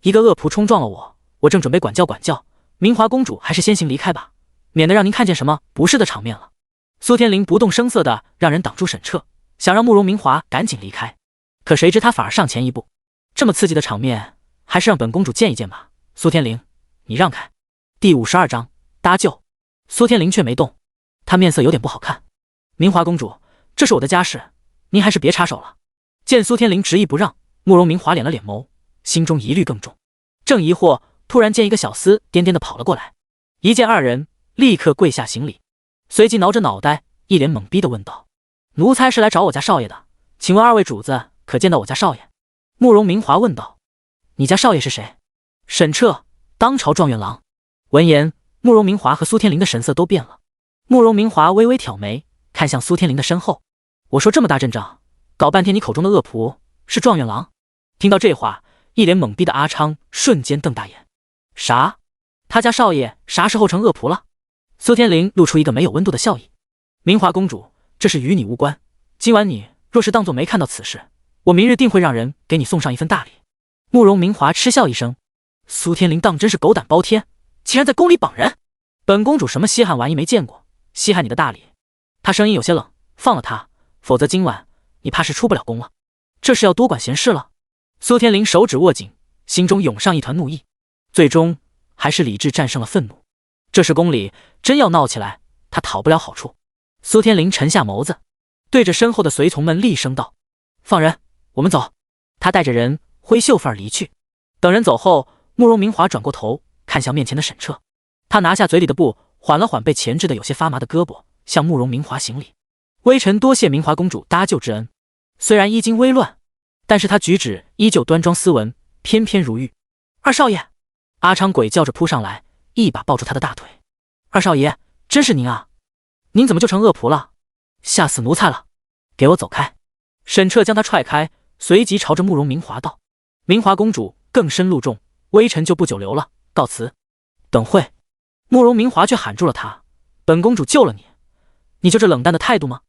一个恶仆冲撞了我，我正准备管教管教，明华公主还是先行离开吧，免得让您看见什么不是的场面了。苏天灵不动声色地让人挡住沈彻，想让慕容明华赶紧离开，可谁知他反而上前一步：这么刺激的场面，还是让本公主见一见吧。苏天灵，你让开。第52章搭救。苏天灵却没动，他面色有点不好看：明华公主，这是我的家事，您还是别插手了。见苏天灵执意不让，慕容明华敛了敛眸，心中疑虑更重。正疑惑，突然见一个小厮颠颠地跑了过来，一见二人，立刻跪下行礼：随即挠着脑袋，一脸懵逼地问道：“奴才是来找我家少爷的，请问二位主子可见到我家少爷？”慕容明华问道：“你家少爷是谁？”沈彻，当朝状元郎。闻言，慕容明华和苏天林的神色都变了。慕容明华微微挑眉，看向苏天林的身后：“我说这么大阵仗，搞半天你口中的恶仆是状元郎？”听到这话，一脸懵逼的阿昌瞬间瞪大眼：“啥？他家少爷啥时候成恶仆了？”苏天林露出一个没有温度的笑意：“明华公主，这事与你无关。今晚你若是当作没看到此事，我明日定会让人给你送上一份大礼。”慕容明华嗤笑一声：“苏天林当真是狗胆包天，竟然在宫里绑人！本公主什么稀罕玩意没见过，稀罕你的大礼？”他声音有些冷：“放了他，否则今晚你怕是出不了宫了。这是要多管闲事了。”苏天林手指握紧，心中涌上一团怒意，最终还是理智战胜了愤怒。这事宫里真要闹起来，他讨不了好处。苏天林沉下眸子，对着身后的随从们厉声道：“放人，我们走。”他带着人挥袖范儿离去。等人走后，慕容明华转过头看向面前的沈彻，他拿下嘴里的布，缓了缓被钳制的有些发麻的胳膊，向慕容明华行礼：“微臣多谢明华公主搭救之恩。”虽然衣襟微乱，但是他举止依旧端庄斯文，翩翩如玉。“二少爷！”阿昌鬼叫着扑上来，一把抱住他的大腿：“二少爷，真是您啊！您怎么就成恶仆了？吓死奴才了！给我走开！”沈彻将他踹开，随即朝着慕容明华道：“明华公主更深露重，微臣就不久留了，告辞。”等会，慕容明华却喊住了他：“本公主救了你，你就这冷淡的态度吗？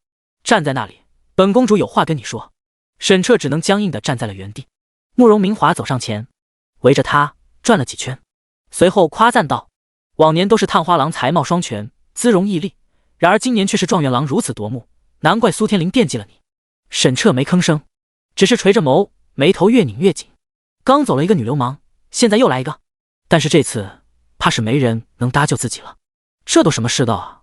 站在那里，本公主有话跟你说。”沈彻只能僵硬地站在了原地。慕容明华走上前，围着他转了几圈，随后夸赞道：“往年都是探花郎才貌双全，姿容毅丽，然而今年却是状元郎如此夺目，难怪苏天林惦记了你。”沈彻没吭声，只是垂着眸，眉头越拧越紧。刚走了一个女流氓，现在又来一个，但是这次怕是没人能搭救自己了。这都什么世道啊！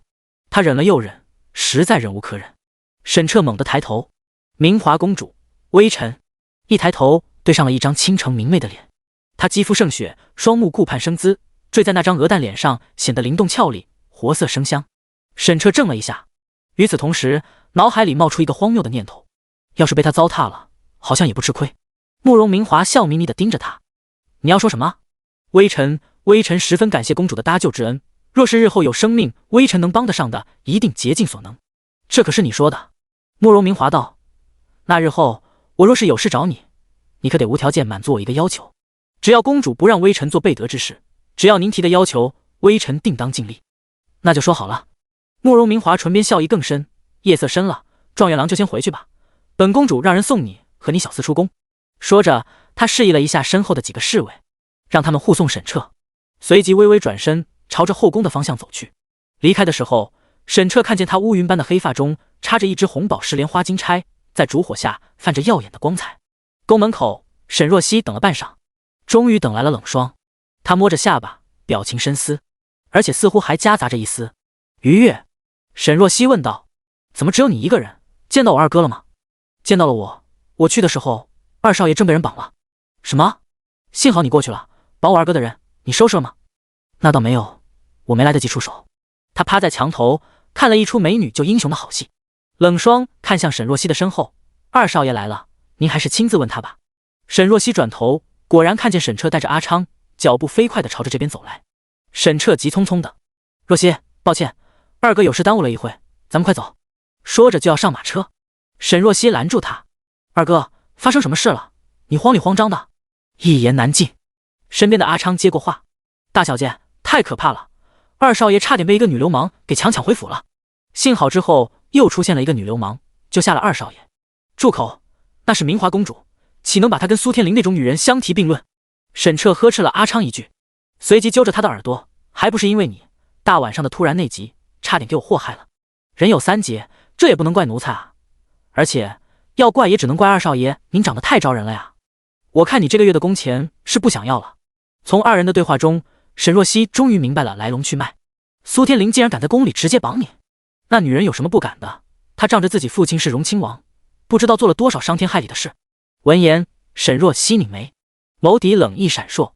他忍了又忍，实在忍无可忍。沈彻猛地抬头：“明华公主，微臣。”一抬头对上了一张倾城明媚的脸，她肌肤胜雪，双目顾盼生姿，坠在那张鹅蛋脸上，显得灵动俏丽，活色生香。沈彻怔了一下，与此同时，脑海里冒出一个荒谬的念头：要是被他糟蹋了，好像也不吃亏。慕容明华笑眯眯地盯着他：“你要说什么？”“微臣十分感谢公主的搭救之恩，若是日后有生命，微臣能帮得上的，一定竭尽所能。”“这可是你说的。”慕容明华道：“那日后我若是有事找你，你可得无条件满足我一个要求，只要公主不让微臣做背德之事，只要您提的要求，微臣定当尽力。”“那就说好了。”慕容明华唇边笑意更深：“夜色深了，状元郎就先回去吧，本公主让人送你和你小厮出宫。”说着，他示意了一下身后的几个侍卫，让他们护送沈彻，随即微微转身朝着后宫的方向走去。离开的时候，沈彻看见他乌云般的黑发中插着一只红宝石莲花金钗，在烛火下泛着耀眼的光彩。宫门口，沈若曦等了半晌，终于等来了冷霜。她摸着下巴，表情深思，而且似乎还夹杂着一丝愉悦。沈若曦问道：“怎么只有你一个人？见到我二哥了吗？”“见到了我去的时候，二少爷正被人绑了。”“什么？幸好你过去了，绑我二哥的人你收拾了吗？”“那倒没有，我没来得及出手。”他趴在墙头看了一出美女救英雄的好戏。冷霜看向沈若曦的身后：“二少爷来了，您还是亲自问他吧。”沈若曦转头，果然看见沈彻带着阿昌，脚步飞快地朝着这边走来。沈彻急匆匆的：“若曦，抱歉，二哥有事耽误了一会，咱们快走。”说着就要上马车。沈若曦拦住他：“二哥，发生什么事了？你慌里慌张的，一言难尽。”身边的阿昌接过话：“大小姐，太可怕了，二少爷差点被一个女流氓给强抢回府了。幸好之后又出现了一个女流氓，救下了二少爷。”“住口！那是明华公主，岂能把她跟苏天林那种女人相提并论？”沈彻呵斥了阿昌一句，随即揪着他的耳朵：“还不是因为你大晚上的突然内急，差点给我祸害了。人有三劫，这也不能怪奴才啊。而且要怪也只能怪二少爷，您长得太招人了呀。我看你这个月的工钱是不想要了。”从二人的对话中，沈若曦终于明白了来龙去脉。苏天林竟然敢在宫里直接绑你，那女人有什么不敢的？她仗着自己父亲是荣亲王，不知道做了多少伤天害理的事。闻言，沈若曦拧眉，眸底冷意闪烁。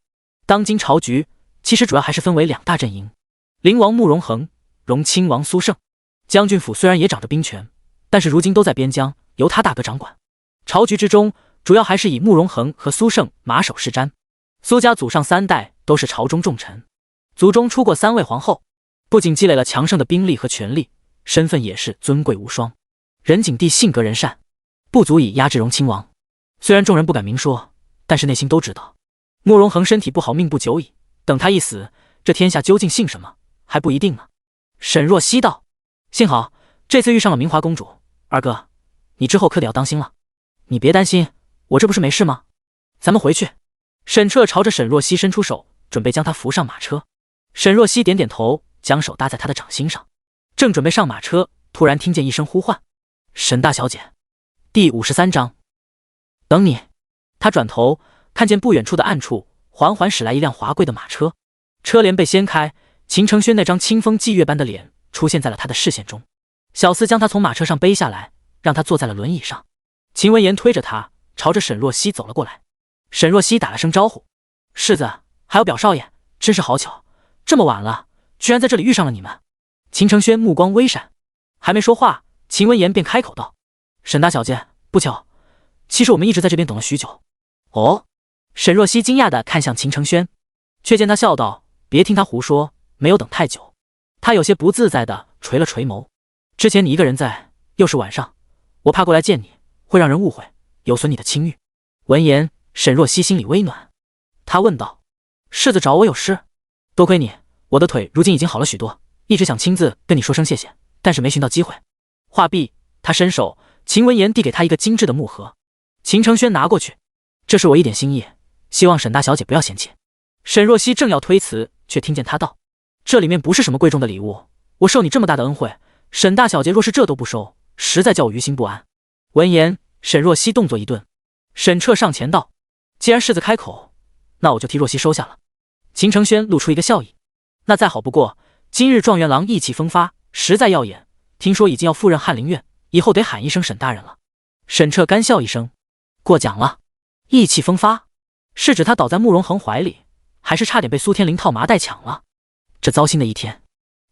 当今朝局其实主要还是分为两大阵营：灵王慕容恒，荣亲王苏胜。将军府虽然也掌着兵权，但是如今都在边疆，由他大哥掌管。朝局之中，主要还是以慕容恒和苏胜马首是瞻。苏家祖上3代都是朝中重臣，族中出过3位皇后，不仅积累了强盛的兵力和权力，身份也是尊贵无双。任景帝性格仁善，不足以压制荣亲王。虽然众人不敢明说，但是内心都知道，慕容恒身体不好，命不久矣。等他一死，这天下究竟姓什么还不一定呢。沈若曦道：“幸好这次遇上了明华公主，二哥，你之后可得要当心了。你别担心，我这不是没事吗？咱们回去。”沈彻朝着沈若曦伸出手，准备将她扶上马车。沈若曦点点头，将手搭在他的掌心上，正准备上马车，突然听见一声呼唤：“沈大小姐！”第53章，等你。他转头看见不远处的暗处缓缓驶来一辆华贵的马车，车帘被掀开，秦承轩那张清风霁月般的脸出现在了他的视线中。小厮将他从马车上背下来，让他坐在了轮椅上。秦文言推着他朝着沈若曦走了过来。沈若曦打了声招呼：“世子，还有表少爷，真是好巧，这么晚了，居然在这里遇上了你们。”秦承轩目光微闪，还没说话，秦文言便开口道：“沈大小姐，不巧，其实我们一直在这边等了许久。”哦。沈若曦惊讶地看向秦承轩，却见他笑道：“别听他胡说，没有等太久。”他有些不自在地垂了垂眸：“之前你一个人在，又是晚上，我怕过来见你会让人误会，有损你的清誉。”闻言，沈若曦心里微暖，他问道：“世子找我有事？”“多亏你，我的腿如今已经好了许多，一直想亲自跟你说声谢谢，但是没寻到机会。”话毕，他伸手，秦文言递给他一个精致的木盒。秦承轩拿过去：“这是我一点心意，希望沈大小姐不要嫌弃。”沈若曦正要推辞，却听见他道：“这里面不是什么贵重的礼物，我受你这么大的恩惠，沈大小姐若是这都不收，实在叫我于心不安。”闻言，沈若曦动作一顿。沈彻上前道：“既然世子开口，那我就替若曦收下了。”秦承轩露出一个笑意：“那再好不过，今日状元郎意气风发，实在耀眼，听说已经要赴任翰林院，以后得喊一声沈大人了。”沈彻干笑一声：“过奖了。”意气风发是指他倒在慕容恒怀里，还是差点被苏天灵套麻袋抢了？这糟心的一天。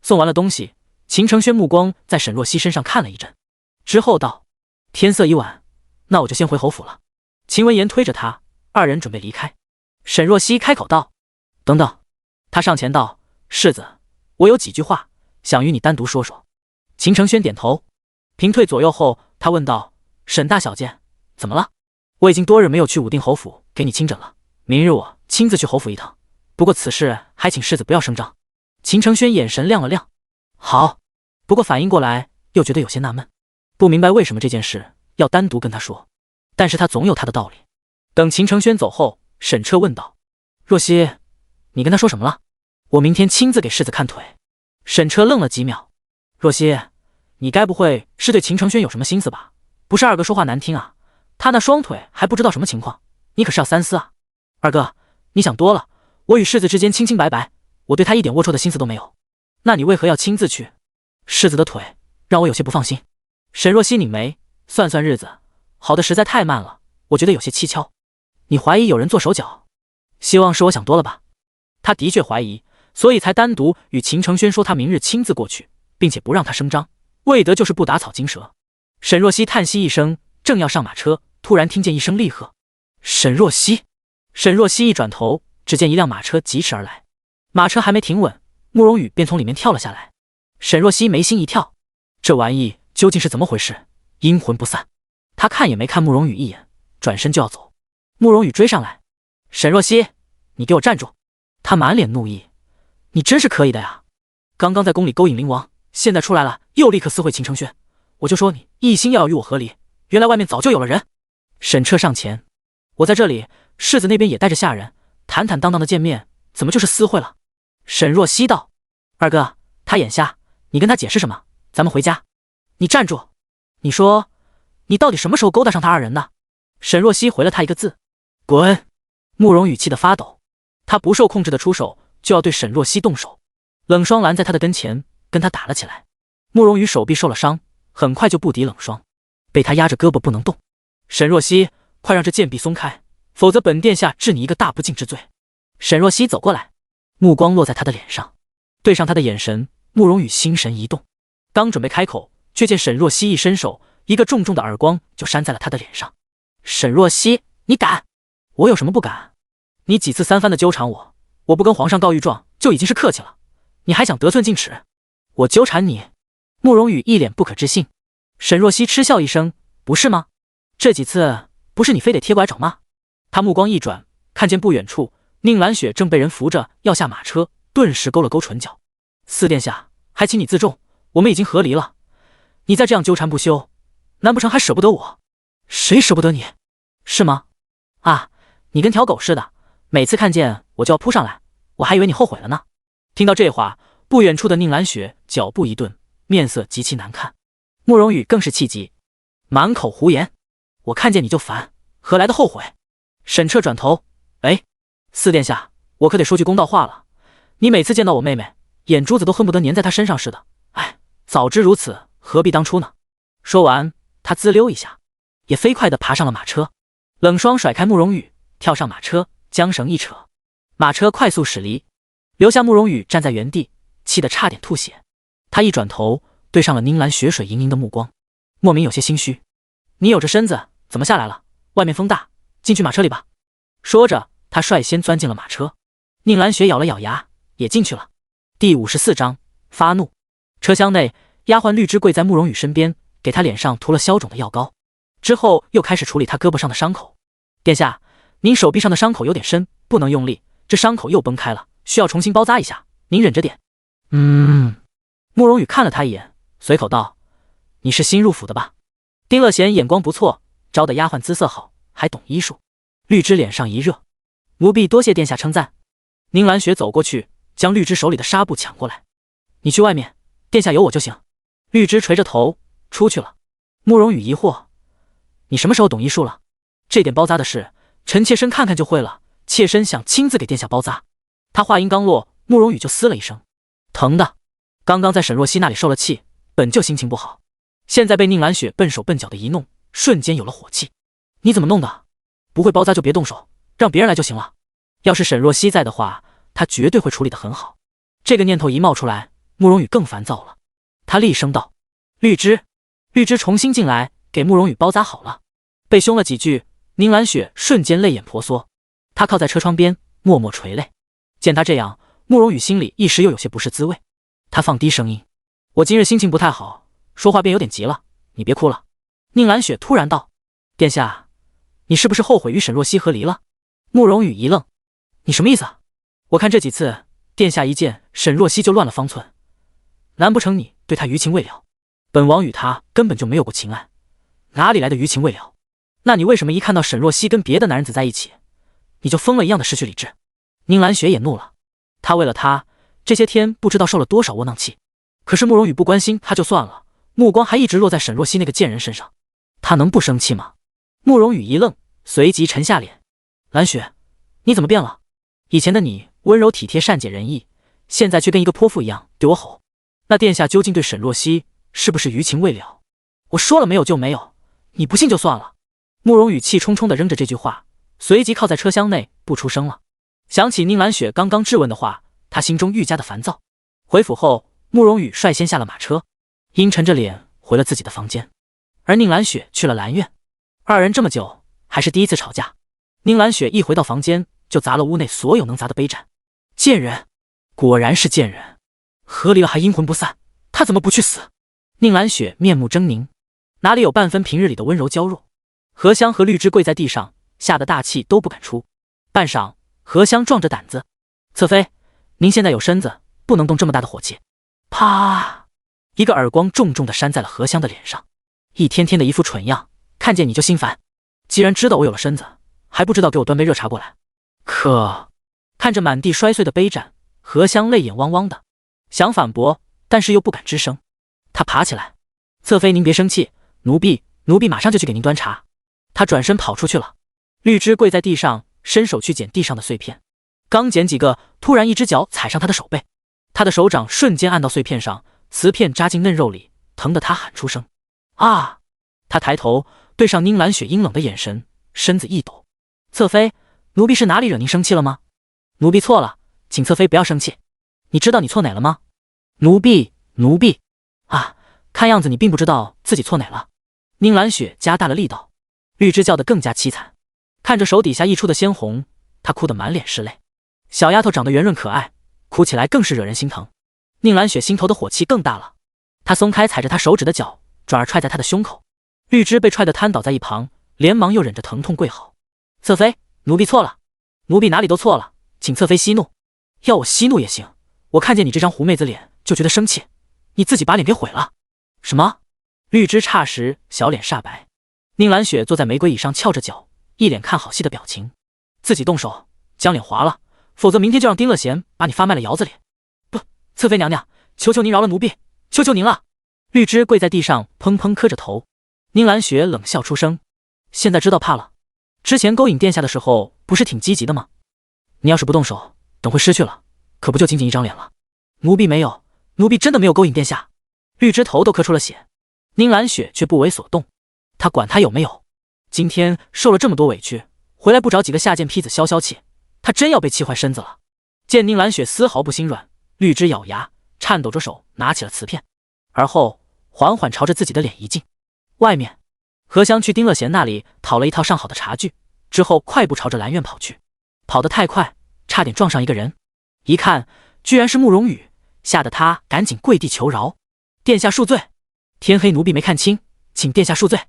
送完了东西，秦承轩目光在沈若曦身上看了一阵，之后道：“天色已晚，那我就先回侯府了。”秦文言推着他，二人准备离开。沈若曦开口道：“等等。”他上前道：“世子，我有几句话想与你单独说说。”秦承轩点头，平退左右后，他问道：“沈大小姐，怎么了？”“我已经多日没有去武定侯府给你亲诊了，明日我亲自去侯府一趟，不过此事还请世子不要声张。”秦承轩眼神亮了亮：“好。”不过反应过来又觉得有些纳闷，不明白为什么这件事要单独跟他说，但是他总有他的道理。等秦承轩走后，沈彻问道：“若曦，你跟他说什么了？我明天亲自给世子看腿。”沈彻愣了几秒：“若曦，你该不会是对秦承轩有什么心思吧？不是二哥说话难听啊，他那双腿还不知道什么情况，你可是要三思啊。二哥，你想多了，我与世子之间清清白白，我对他一点龌龊的心思都没有，那你为何要亲自去？世子的腿让我有些不放心。”沈若曦拧眉，算算日子，好的实在太慢了，我觉得有些蹊跷。你怀疑有人做手脚？希望是我想多了吧。他的确怀疑，所以才单独与秦承轩说他明日亲自过去，并且不让他声张，为的就是不打草惊蛇。沈若曦叹息一声，正要上马车，突然听见一声厉喝：“沈若曦！”沈若曦一转头，只见一辆马车疾驰而来，马车还没停稳，慕容羽便从里面跳了下来。沈若曦眉心一跳，这玩意究竟是怎么回事？阴魂不散。他看也没看慕容羽一眼，转身就要走。慕容羽追上来：“沈若曦，你给我站住！”他满脸怒意：“你真是可以的呀！刚刚在宫里勾引灵王，现在出来了又立刻私会秦承轩，我就说你一心要与我和离，原来外面早就有了人。”沈彻上前：“我在这里，世子那边也带着下人，坦坦荡荡的见面，怎么就是私会了？”沈若曦道：“二哥，他眼瞎，你跟他解释什么？咱们回家。”“你站住！你说，你到底什么时候勾搭上他二人的？”沈若曦回了他一个字：“滚！”慕容羽气得发抖，他不受控制的出手，就要对沈若曦动手。冷霜拦在他的跟前，跟他打了起来。慕容羽手臂受了伤，很快就不敌冷霜，被他压着胳膊不能动。沈若曦，快让这剑臂松开，否则本殿下治你一个大不敬之罪。沈若曦走过来，目光落在他的脸上，对上他的眼神，慕容羽心神一动。刚准备开口，却见沈若曦一伸手，一个重重的耳光就扇在了他的脸上。沈若曦，你敢？我有什么不敢？你几次三番的纠缠我，我不跟皇上告御状就已经是客气了，你还想得寸进尺？我纠缠你？慕容羽一脸不可置信。沈若曦嗤笑一声，不是吗？这几次不是你非得贴过来找骂？他目光一转，看见不远处宁兰雪正被人扶着要下马车，顿时勾了勾唇角。四殿下，还请你自重，我们已经和离了，你再这样纠缠不休，难不成还舍不得我？谁舍不得你？是吗？啊，你跟条狗似的，每次看见我就要扑上来，我还以为你后悔了呢。听到这话，不远处的宁兰雪脚步一顿，面色极其难看。慕容羽更是气急，满口胡言，我看见你就烦，何来的后悔？沈彻转头，四殿下，我可得说句公道话了，你每次见到我妹妹，眼珠子都恨不得粘在她身上似的，早知如此，何必当初呢？说完，他滋溜一下，也飞快地爬上了马车。冷霜甩开慕容羽，跳上马车，将绳一扯，马车快速驶离，留下慕容羽站在原地，气得差点吐血。他一转头，对上了宁兰雪水盈盈的目光，莫名有些心虚。你有这身子，怎么下来了？外面风大，进去马车里吧。说着，他率先钻进了马车。宁兰雪咬了咬牙，也进去了。第54章发怒。车厢内，丫鬟绿枝跪在慕容羽身边，给他脸上涂了消肿的药膏，之后又开始处理他胳膊上的伤口。殿下，您手臂上的伤口有点深，不能用力，这伤口又崩开了，需要重新包扎一下，您忍着点。慕容羽看了他一眼，随口道：“你是新入府的吧？”丁乐贤眼光不错，招的丫鬟姿色好，还懂医术。绿枝脸上一热，奴婢多谢殿下称赞。宁兰雪走过去，将绿枝手里的纱布抢过来：“你去外面，殿下有我就行。”绿枝垂着头出去了。慕容羽疑惑：“你什么时候懂医术了？这点包扎的事，臣妾身看看就会了，妾身想亲自给殿下包扎。”他话音刚落，慕容羽就嘶了一声，疼的。刚刚在沈若曦那里受了气，本就心情不好，现在被宁兰雪笨手笨脚的一弄，瞬间有了火气。你怎么弄的？不会包扎就别动手，让别人来就行了。要是沈若曦在的话，他绝对会处理得很好。这个念头一冒出来，慕容羽更烦躁了。他厉声道：“绿枝！”绿枝重新进来，给慕容羽包扎好了。被凶了几句，宁兰雪瞬间泪眼婆娑，她靠在车窗边，默默垂泪。见他这样，慕容羽心里一时又有些不是滋味。他放低声音：“我今日心情不太好，说话便有点急了，你别哭了。”宁兰雪突然道：“殿下，你是不是后悔与沈若曦和离了？”慕容羽一愣：“你什么意思啊？我看这几次殿下一见沈若曦就乱了方寸，难不成你对她余情未了？本王与她根本就没有过情爱，哪里来的余情未了？那你为什么一看到沈若曦跟别的男人子在一起，你就疯了一样的失去理智？”宁兰雪也怒了，她为了他这些天不知道受了多少窝囊气，可是慕容羽不关心他就算了，目光还一直落在沈若曦那个贱人身上，他能不生气吗？慕容羽一愣，随即沉下脸：“兰雪，你怎么变了？以前的你温柔体贴善解人意，现在却跟一个泼妇一样对我吼。那殿下究竟对沈若曦是不是余情未了？我说了没有就没有，你不信就算了。”慕容羽气冲冲地扔着这句话，随即靠在车厢内不出声了。想起宁兰雪刚刚质问的话，他心中愈加的烦躁。回府后，慕容羽率先下了马车，阴沉着脸回了自己的房间，而宁兰雪去了兰苑。二人这么久还是第一次吵架。宁兰雪一回到房间就砸了屋内所有能砸的杯盏。贱人，果然是贱人，和离了还阴魂不散，他怎么不去死？宁兰雪面目狰狞，哪里有半分平日里的温柔娇弱？荷香和绿枝跪在地上，吓得大气都不敢出。半晌，荷香壮着胆子：“侧妃，您现在有身子，不能动这么大的火气。”啪！一个耳光重重地扇在了荷香的脸上。一天天的一副蠢样，看见你就心烦。既然知道我有了身子，还不知道给我端杯热茶过来。可看着满地摔碎的杯盏，荷香泪眼汪汪的，想反驳，但是又不敢吱声。他爬起来：“侧妃您别生气，奴婢马上就去给您端茶。”他转身跑出去了。绿枝跪在地上，伸手去捡地上的碎片，刚捡几个，突然一只脚踩上他的手背，他的手掌瞬间按到碎片上，瓷片扎进嫩肉里，疼得他喊出声：“啊！”他抬头对上宁兰雪阴冷的眼神，身子一抖：“侧妃，奴婢是哪里惹您生气了吗？奴婢错了，请侧妃不要生气。你知道你错哪了吗？奴婢啊，看样子你并不知道自己错哪了。宁兰雪加大了力道，绿枝叫得更加凄惨。看着手底下溢出的鲜红，她哭得满脸是泪。小丫头长得圆润可爱，哭起来更是惹人心疼。宁兰雪心头的火气更大了，她松开踩着她手指的脚，转而踹在她的胸口。绿枝被踹得瘫倒在一旁，连忙又忍着疼痛跪好：“侧妃，奴婢错了，奴婢哪里都错了，请侧妃息怒。要我息怒也行，我看见你这张狐妹子脸就觉得生气，你自己把脸给毁了。”什么？绿枝霎时小脸煞白。宁兰雪坐在玫瑰椅上翘着脚，一脸看好戏的表情。自己动手将脸划了，否则明天就让丁乐贤把你发卖了窑子里。不，侧妃娘娘，求求您饶了奴婢，求求您了。绿枝跪在地上砰砰磕着头。宁兰雪冷笑出声：“现在知道怕了？之前勾引殿下的时候不是挺积极的吗？你要是不动手，等会失去了，可不就仅仅一张脸了？奴婢没有，奴婢真的没有勾引殿下。”绿枝头都磕出了血。宁兰雪却不为所动，她管他有没有，今天受了这么多委屈，回来不找几个下贱坯子消消气，她真要被气坏身子了。见宁兰雪丝毫不心软，绿枝咬牙，颤抖着手拿起了瓷片，而后缓缓朝着自己的脸一敬。外面，何香去丁乐贤那里讨了一套上好的茶具，之后快步朝着兰院跑去，跑得太快，差点撞上一个人。一看，居然是慕容羽，吓得他赶紧跪地求饶：“殿下恕罪，天黑奴婢没看清，请殿下恕罪。”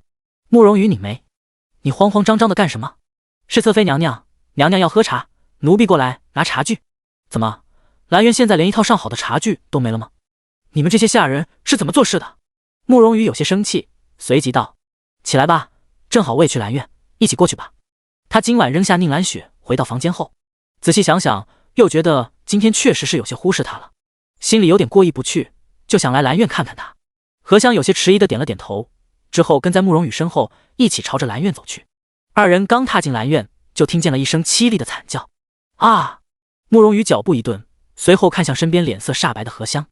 慕容羽拧眉：“你慌慌张张的干什么？是侧妃娘娘，娘娘要喝茶，奴婢过来拿茶具。怎么，兰园现在连一套上好的茶具都没了吗？你们这些下人是怎么做事的？”慕容羽有些生气，随即道：“起来吧，正好我也去兰院，一起过去吧。”他今晚扔下宁兰雪回到房间后，仔细想想，又觉得今天确实是有些忽视她了，心里有点过意不去，就想来兰院看看她。何香有些迟疑的点了点头，之后跟在慕容羽身后一起朝着兰院走去。二人刚踏进兰院，就听见了一声凄厉的惨叫：“啊！”慕容羽脚步一顿，随后看向身边脸色煞白的何香：“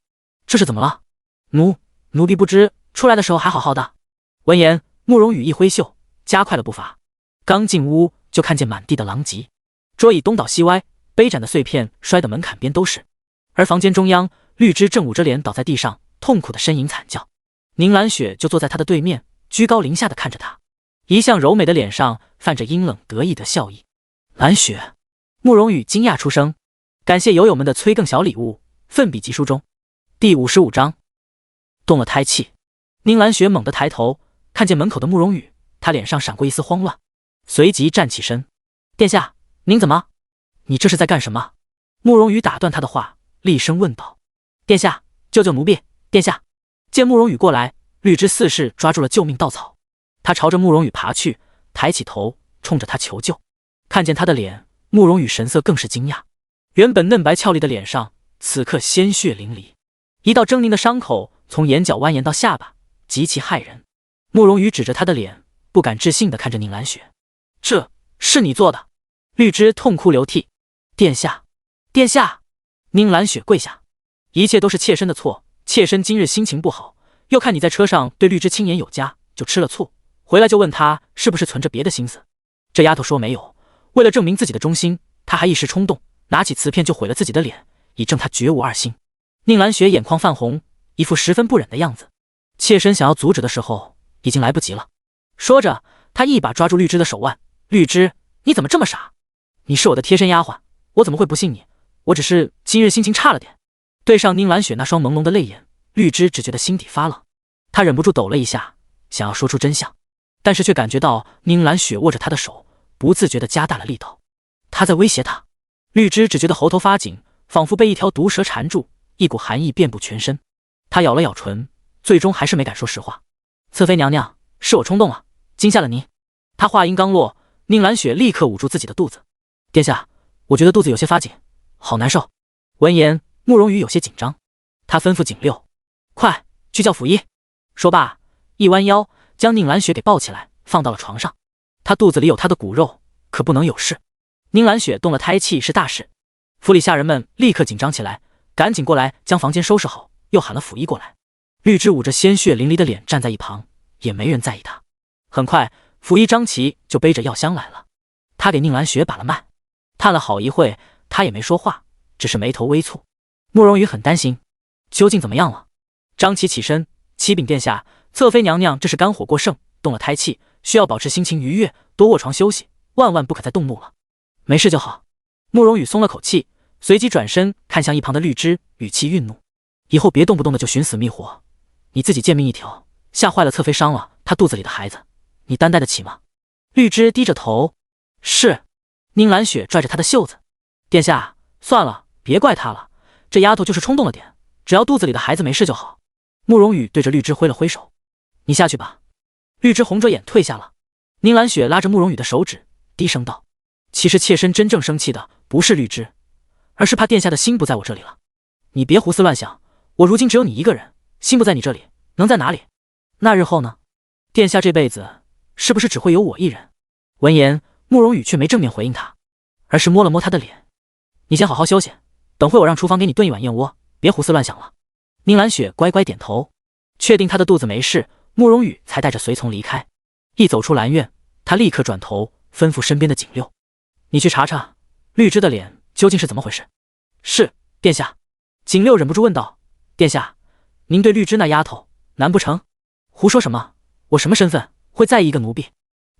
这是怎么了？奴婢不知，出来的时候还好好的。”闻言，慕容羽一挥袖，加快了步伐。刚进屋，就看见满地的狼藉，桌椅东倒西歪，杯盏的碎片摔得门槛边都是。而房间中央，绿枝正捂着脸倒在地上，痛苦的呻吟惨叫。宁兰雪就坐在他的对面，居高临下的看着他，一向柔美的脸上泛着阴冷得意的笑意。兰雪，慕容羽惊讶出声。感谢友友们的催更小礼物，奋笔疾书中。第55章，动了胎气。宁兰雪猛地抬头，看见门口的慕容羽，她脸上闪过一丝慌乱，随即站起身：“殿下，您怎么？你这是在干什么？”慕容羽打断他的话，厉声问道：“殿下，救救奴婢！殿下！”见慕容羽过来，绿枝似是抓住了救命稻草，他朝着慕容羽爬去，抬起头冲着他求救。看见他的脸，慕容羽神色更是惊讶，原本嫩白俏丽的脸上，此刻鲜血淋漓，一道狰狞的伤口从眼角蜿蜒到下巴，极其骇人。慕容羽指着他的脸，不敢置信地看着宁兰雪：“这是你做的？”绿枝痛哭流涕：“殿下，殿下！”宁兰雪跪下：“一切都是妾身的错，妾身今日心情不好，又看你在车上对绿枝轻言有加，就吃了醋，回来就问她是不是存着别的心思。这丫头说没有，为了证明自己的忠心，她还一时冲动，拿起瓷片就毁了自己的脸，以证她绝无二心。”宁兰雪眼眶泛红，一副十分不忍的样子。妾身想要阻止的时候，已经来不及了。说着，她一把抓住绿枝的手腕：“绿枝，你怎么这么傻？你是我的贴身丫鬟，我怎么会不信你？我只是今日心情差了点。”对上宁兰雪那双朦胧的泪眼，绿枝只觉得心底发冷，她忍不住抖了一下，想要说出真相，但是却感觉到宁兰雪握着她的手，不自觉地加大了力道，她在威胁她。绿枝只觉得喉头发紧，仿佛被一条毒蛇缠住，一股寒意遍布全身。她咬了咬唇，最终还是没敢说实话：“侧妃娘娘，是我冲动了，惊吓了您。”她话音刚落，宁兰雪立刻捂住自己的肚子：“殿下，我觉得肚子有些发紧，好难受。”闻言，慕容羽有些紧张，他吩咐景六：“快去叫府医。”说罢，一弯腰将宁兰雪给抱起来，放到了床上。她肚子里有她的骨肉，可不能有事。宁兰雪动了胎气是大事，府里下人们立刻紧张起来，赶紧过来将房间收拾好，又喊了府医过来。绿枝捂着鲜血淋漓的脸站在一旁，也没人在意他。很快，府医张琪就背着药箱来了，他给宁兰雪把了脉，叹了好一会，他也没说话，只是眉头微蹙。慕容羽很担心，究竟怎么样了？张琪起身，启禀殿下，侧妃娘娘这是肝火过盛，动了胎气，需要保持心情愉悦，多卧床休息，万万不可再动怒了。没事就好。慕容羽松了口气，随即转身看向一旁的绿枝，语气愠怒：以后别动不动的就寻死觅活，你自己贱命一条，吓坏了侧妃，伤了她肚子里的孩子，你担待得起吗？绿枝低着头：是。宁兰雪拽着她的袖子：殿下，算了，别怪她了，这丫头就是冲动了点，只要肚子里的孩子没事就好。慕容羽对着绿枝挥了挥手：你下去吧。绿枝红着眼退下了。宁兰雪拉着慕容羽的手指，低声道：其实妾身真正生气的不是绿枝，而是怕殿下的心不在我这里了。你别胡思乱想，我如今只有你一个人，心不在你这里，能在哪里？那日后呢？殿下这辈子是不是只会有我一人？闻言，慕容羽却没正面回应他，而是摸了摸他的脸：你先好好休息，等会我让厨房给你炖一碗燕窝，别胡思乱想了。宁兰雪乖乖点头，确定他的肚子没事，慕容羽才带着随从离开。一走出兰院，他立刻转头吩咐身边的景六：你去查查绿枝的脸究竟是怎么回事。是，殿下。景六忍不住问道：殿下，您对绿枝那丫头难不成？胡说什么？我什么身份会在意一个奴婢？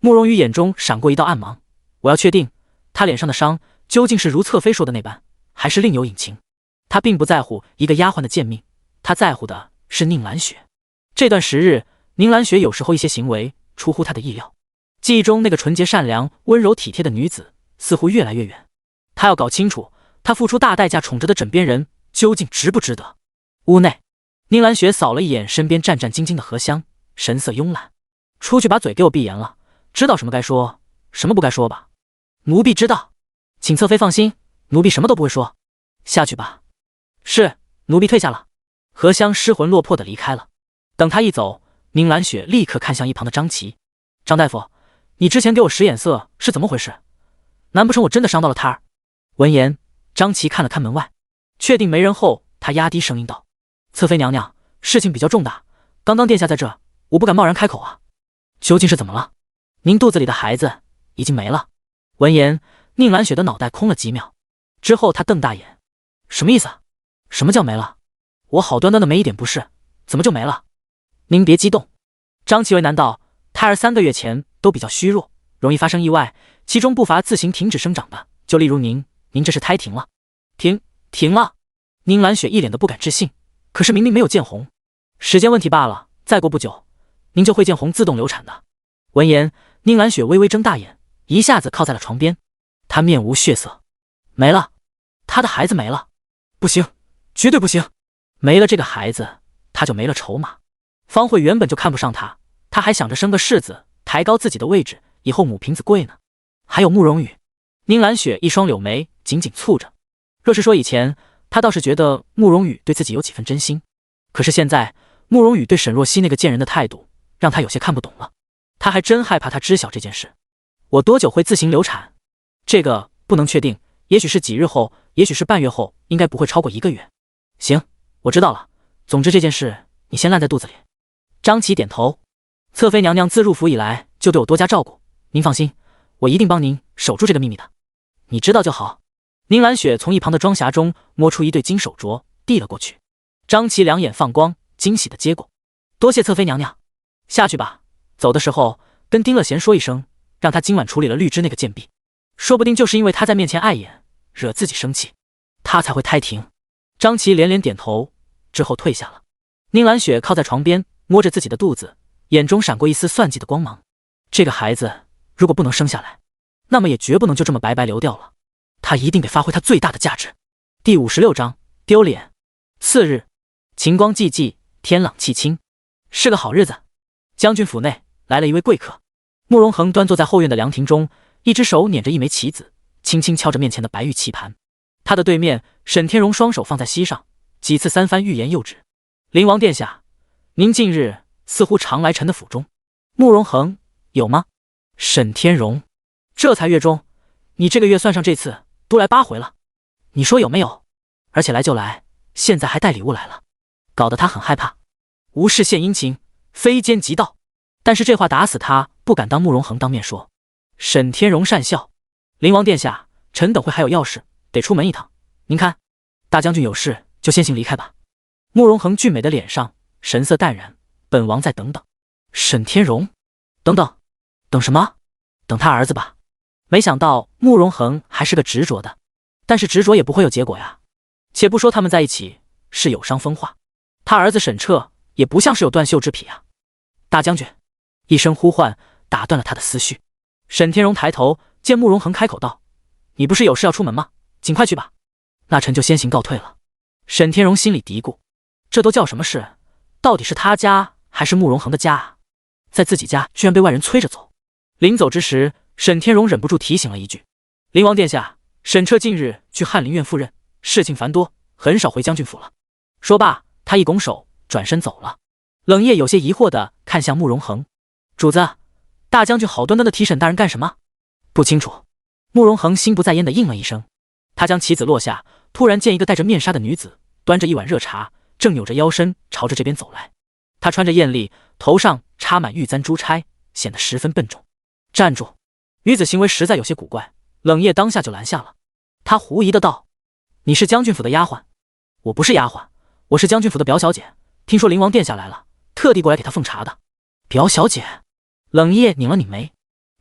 慕容羽眼中闪过一道暗芒，我要确定他脸上的伤究竟是如侧妃说的那般，还是另有隐情。他并不在乎一个丫鬟的贱命，他在乎的是宁兰雪。这段时日，宁兰雪有时候一些行为出乎他的意料，记忆中那个纯洁善良、温柔体贴的女子似乎越来越远。他要搞清楚，他付出大代价宠着的枕边人究竟值不值得。屋内，宁兰雪扫了一眼身边战战兢兢的荷香，神色慵懒：出去把嘴给我闭严了，知道什么该说，什么不该说吧。奴婢知道，请侧妃放心，奴婢什么都不会说。下去吧。是，奴婢退下了。荷香失魂落魄地离开了。等他一走，宁兰雪立刻看向一旁的张琪：张大夫，你之前给我使眼色是怎么回事？难不成我真的伤到了他儿？闻言，张琪看了看门外，确定没人后，他压低声音道：侧妃娘娘，事情比较重大，刚刚殿下在这，我不敢贸然开口啊。究竟是怎么了？您肚子里的孩子已经没了。闻言，宁兰雪的脑袋空了几秒，之后她瞪大眼：什么意思？什么叫没了？我好端端的没一点不适，怎么就没了？您别激动。张琪为难道胎儿3个月前都比较虚弱，容易发生意外，其中不乏自行停止生长的，就例如您这是胎停了。停了。宁兰雪一脸的不敢置信，可是明明没有见红，时间问题罢了，再过不久您就会见红自动流产的。闻言，宁兰雪微微睁大眼，一下子靠在了床边，她面无血色：没了，她的孩子没了。不行，绝对不行，没了这个孩子，她就没了筹码。方慧原本就看不上她，她还想着生个世子，抬高自己的位置，以后母凭子贵呢。还有慕容羽。宁兰雪一双柳眉紧紧蹙着，若是说以前，她倒是觉得慕容羽对自己有几分真心，可是现在慕容羽对沈若曦那个贱人的态度让她有些看不懂了。她还真害怕他知晓这件事。我多久会自行流产？这个不能确定，也许是几日后，也许是半月后，应该不会超过1个月。行，我知道了，总之这件事你先烂在肚子里。张琪点头：侧妃娘娘自入府以来就对我多加照顾，您放心，我一定帮您守住这个秘密的。你知道就好。宁兰雪从一旁的装匣中摸出一对金手镯，递了过去。张琪两眼放光，惊喜地接过：多谢侧妃娘娘。下去吧，走的时候跟丁乐贤说一声，让他今晚处理了绿枝那个贱婢，说不定就是因为他在面前碍眼，惹自己生气，他才会胎停。张琪连连点头，之后退下了。宁兰雪靠在床边，摸着自己的肚子，眼中闪过一丝算计的光芒。这个孩子如果不能生下来，那么也绝不能就这么白白流掉了，他一定得发挥他最大的价值。第56章丢脸。次日，晴光寂寂，天朗气清，是个好日子。将军府内来了一位贵客。慕容恒端坐在后院的凉亭中，一只手捻着一枚棋子，轻轻敲着面前的白玉棋盘。他的对面，沈天荣双手放在膝上，几次三番欲言又止。灵王殿下，您近日似乎常来臣的府中。慕容恒：有吗？沈天荣：这才月中，你这个月算上这次，都来8回了。你说有没有？而且来就来，现在还带礼物来了，搞得他很害怕。无事献殷勤，非奸即盗。但是这话打死他不敢当慕容恒当面说。沈天荣讪笑：灵王殿下，臣等会还有要事，得出门一趟。您看，大将军有事就先行离开吧。慕容恒俊美的脸上神色淡然，本王再等等。沈天荣，等等，等什么？等他儿子吧。没想到慕容恒还是个执着的，但是执着也不会有结果呀。且不说他们在一起是有伤风化，他儿子沈彻也不像是有断袖之癖啊。大将军，一声呼唤打断了他的思绪。沈天荣抬头见慕容恒开口道：“你不是有事要出门吗？尽快去吧。那臣就先行告退了。”沈天荣心里嘀咕，这都叫什么事？到底是他家还是慕容恒的家啊？在自己家居然被外人催着走。临走之时，沈天荣忍不住提醒了一句：“灵王殿下，沈彻近日去翰林院赴任，事情繁多，很少回将军府了。”说罢，他一拱手，转身走了。冷夜有些疑惑地看向慕容恒：“主子，大将军好端端的提沈大人干什么？”“不清楚。”慕容恒心不在焉地应了一声。他将棋子落下，突然见一个戴着面纱的女子端着一碗热茶，正扭着腰身朝着这边走来。她穿着艳丽，头上插满玉簪珠钗，显得十分笨重。“站住！”女子行为实在有些古怪，冷夜当下就拦下了。他狐疑的道：“你是将军府的丫鬟？”“我不是丫鬟，我是将军府的表小姐，听说灵王殿下来了，特地过来给他奉茶的。”“表小姐？”冷夜拧了拧眉，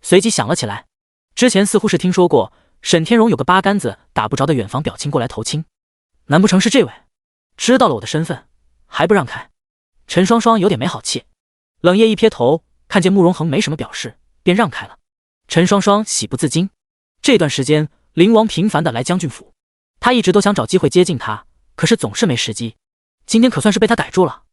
随即想了起来，之前似乎是听说过沈天荣有个八竿子打不着的远房表亲过来投亲，难不成是这位？知道了我的身份还不让开？陈双双有点没好气。冷夜一瞥头，看见慕容恒没什么表示，便让开了。陈双双喜不自禁，这段时间灵王频繁的来将军府，他一直都想找机会接近他，可是总是没时机。今天可算是被他逮住了。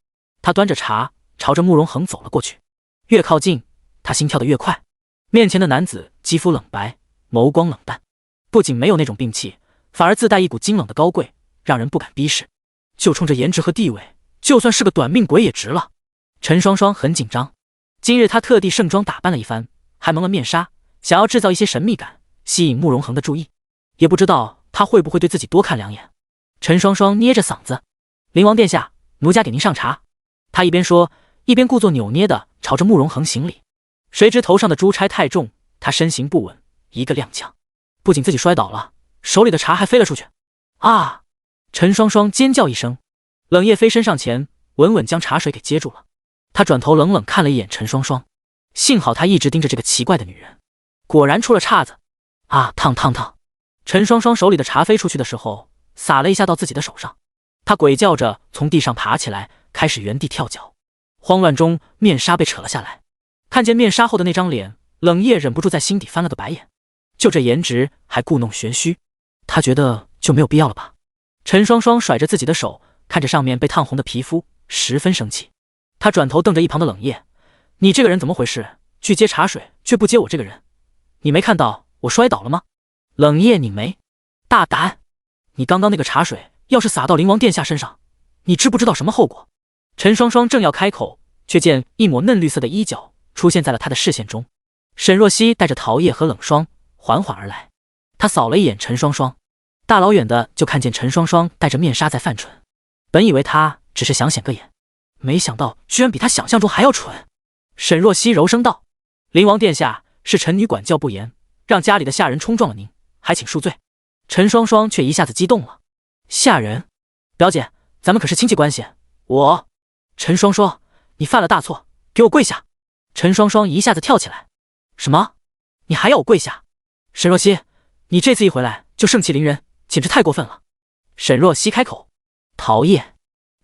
他端着茶朝着慕容恒走了过去，越靠近他心跳得越快。面前的男子肌肤冷白，眸光冷淡，不仅没有那种病气，反而自带一股精冷的高贵，让人不敢逼视。就冲着颜值和地位，就算是个短命鬼也值了。陈双双很紧张，今日她特地盛装打扮了一番，还蒙了面纱，想要制造一些神秘感，吸引慕容恒的注意，也不知道他会不会对自己多看两眼。陈双双捏着嗓子：“灵王殿下，奴家给您上茶。”他一边说，一边故作扭捏的朝着慕容恒行礼。谁知头上的珠钗太重，他身形不稳，一个踉跄，不仅自己摔倒了，手里的茶还飞了出去。啊！陈双双尖叫一声，冷夜飞身上前，稳稳将茶水给接住了。他转头冷冷看了一眼陈双双，幸好他一直盯着这个奇怪的女人，果然出了岔子。啊，烫烫烫！陈双双手里的茶飞出去的时候，洒了一下到自己的手上。他鬼叫着从地上爬起来，开始原地跳脚。慌乱中，面纱被扯了下来，看见面纱后的那张脸，冷夜忍不住在心底翻了个白眼。就这颜值还故弄玄虚，他觉得就没有必要了吧？陈双双甩着自己的手，看着上面被烫红的皮肤，十分生气。他转头瞪着一旁的冷夜：“你这个人怎么回事？去接茶水却不接我这个人，你没看到我摔倒了吗？”冷夜拧眉：“大胆！你刚刚那个茶水要是洒到灵王殿下身上，你知不知道什么后果？”陈双双正要开口，却见一抹嫩绿色的衣角出现在了他的视线中。沈若曦带着桃叶和冷霜缓缓而来，他扫了一眼陈双双，大老远的就看见陈双双戴着面纱在犯蠢。本以为他只是想显个眼，没想到居然比他想象中还要蠢。沈若曦柔声道：“灵王殿下，是臣女管教不严，让家里的下人冲撞了您，还请恕罪。”陈双双却一下子激动了：“下人？表姐，咱们可是亲戚关系，我……”陈双双，你犯了大错，给我跪下！陈双双一下子跳起来：“什么？你还要我跪下？”沈若曦，你这次一回来就盛气凌人，简直太过分了。沈若曦开口。桃叶，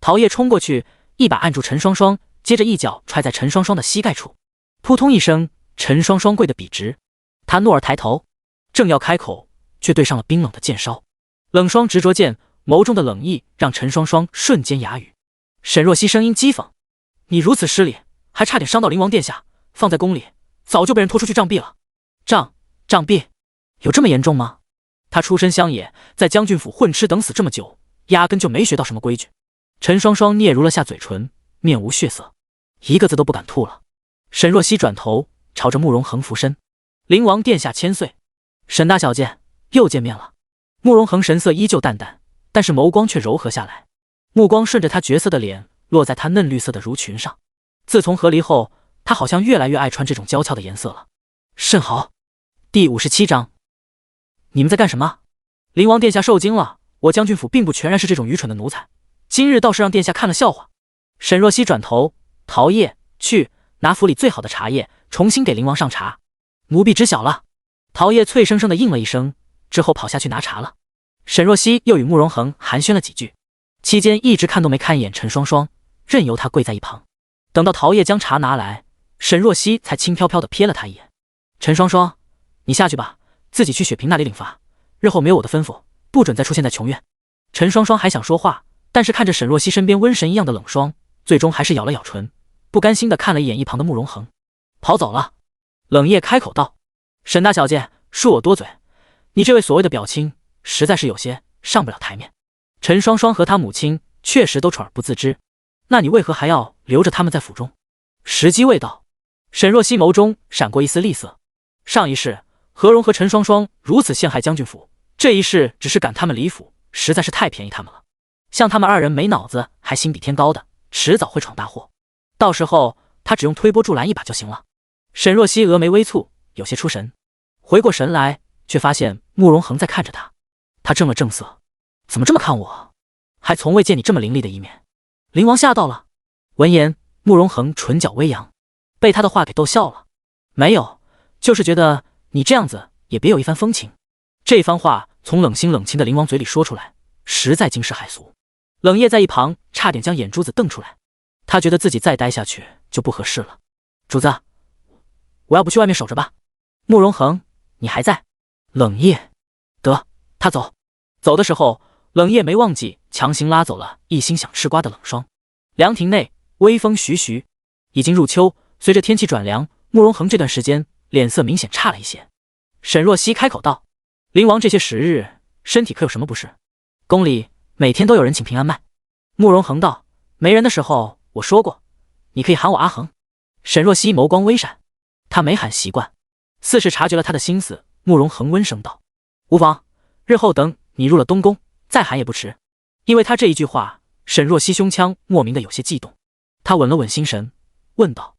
桃叶冲过去，一把按住陈双双，接着一脚踹在陈双双的膝盖处，扑通一声，陈双双跪得笔直。他怒而抬头，正要开口，却对上了冰冷的剑梢。冷霜执着剑，眸中的冷意让陈双双瞬间哑语。沈若曦声音讥讽：“你如此失礼，还差点伤到灵王殿下，放在宫里早就被人拖出去杖毙了。”杖毙？有这么严重吗？他出身乡野，在将军府混吃等死这么久，压根就没学到什么规矩。陈双双嗫嚅了下嘴唇，面无血色，一个字都不敢吐了。沈若曦转头朝着慕容恒俯身：“灵王殿下千岁。”沈大小姐，又见面了。慕容恒神色依旧淡淡，但是眸光却柔和下来，目光顺着他绝色的脸落在他嫩绿色的襦裙上。自从和离后，他好像越来越爱穿这种娇俏的颜色了。甚好。第57章，你们在干什么？灵王殿下受惊了，我将军府并不全然是这种愚蠢的奴才，今日倒是让殿下看了笑话。沈若曦转头桃叶，去拿府里最好的茶叶，重新给灵王上茶。奴婢知晓了。桃叶脆生生的应了一声，之后跑下去拿茶了。沈若曦又与慕容恒寒暄了几句，期间一直看都没看一眼陈双双，任由他跪在一旁。等到桃叶将茶拿来，沈若曦才轻飘飘的瞥了他一眼。陈双双，你下去吧，自己去雪萍那里领罚，日后没有我的吩咐，不准再出现在琼院。陈双双还想说话，但是看着沈若曦身边瘟神一样的冷霜，最终还是咬了咬唇，不甘心的看了一眼一旁的慕容恒，跑走了。冷夜开口道：沈大小姐，恕我多嘴，你这位所谓的表亲实在是有些上不了台面。陈双双和她母亲确实都蠢而不自知，那你为何还要留着他们在府中？时机未到。沈若曦眸中闪过一丝厉色，上一世何荣和陈双双如此陷害将军府，这一世只是赶他们离府，实在是太便宜他们了。像他们二人没脑子还心比天高的，迟早会闯大祸，到时候他只用推波助澜一把就行了。沈若曦峨眉微蹙，有些出神，回过神来却发现慕容恒在看着他。他正了正色，怎么这么看我？还从未见你这么凌厉的一面。灵王吓到了。闻言，慕容恒唇角微扬，被他的话给逗笑了。没有，就是觉得你这样子也别有一番风情。这番话从冷心冷清的灵王嘴里说出来，实在惊世骇俗。冷夜在一旁差点将眼珠子瞪出来，他觉得自己再待下去就不合适了。主子，我要不去外面守着吧？慕容恒，你还在？冷夜，得，他走。走的时候，冷夜没忘记强行拉走了一心想吃瓜的冷霜。凉亭内微风徐徐，已经入秋，随着天气转凉，慕容恒这段时间脸色明显差了一些。沈若曦开口道：灵王这些时日身体可有什么不适？宫里每天都有人请平安脉。慕容恒道：没人的时候我说过，你可以喊我阿恒。沈若曦眸光微闪，他没喊习惯，似是察觉了他的心思。慕容恒温声道：无妨，日后等你入了东宫再喊也不迟。因为他这一句话，沈若曦胸腔莫名的有些悸动，他稳了稳心神，问道：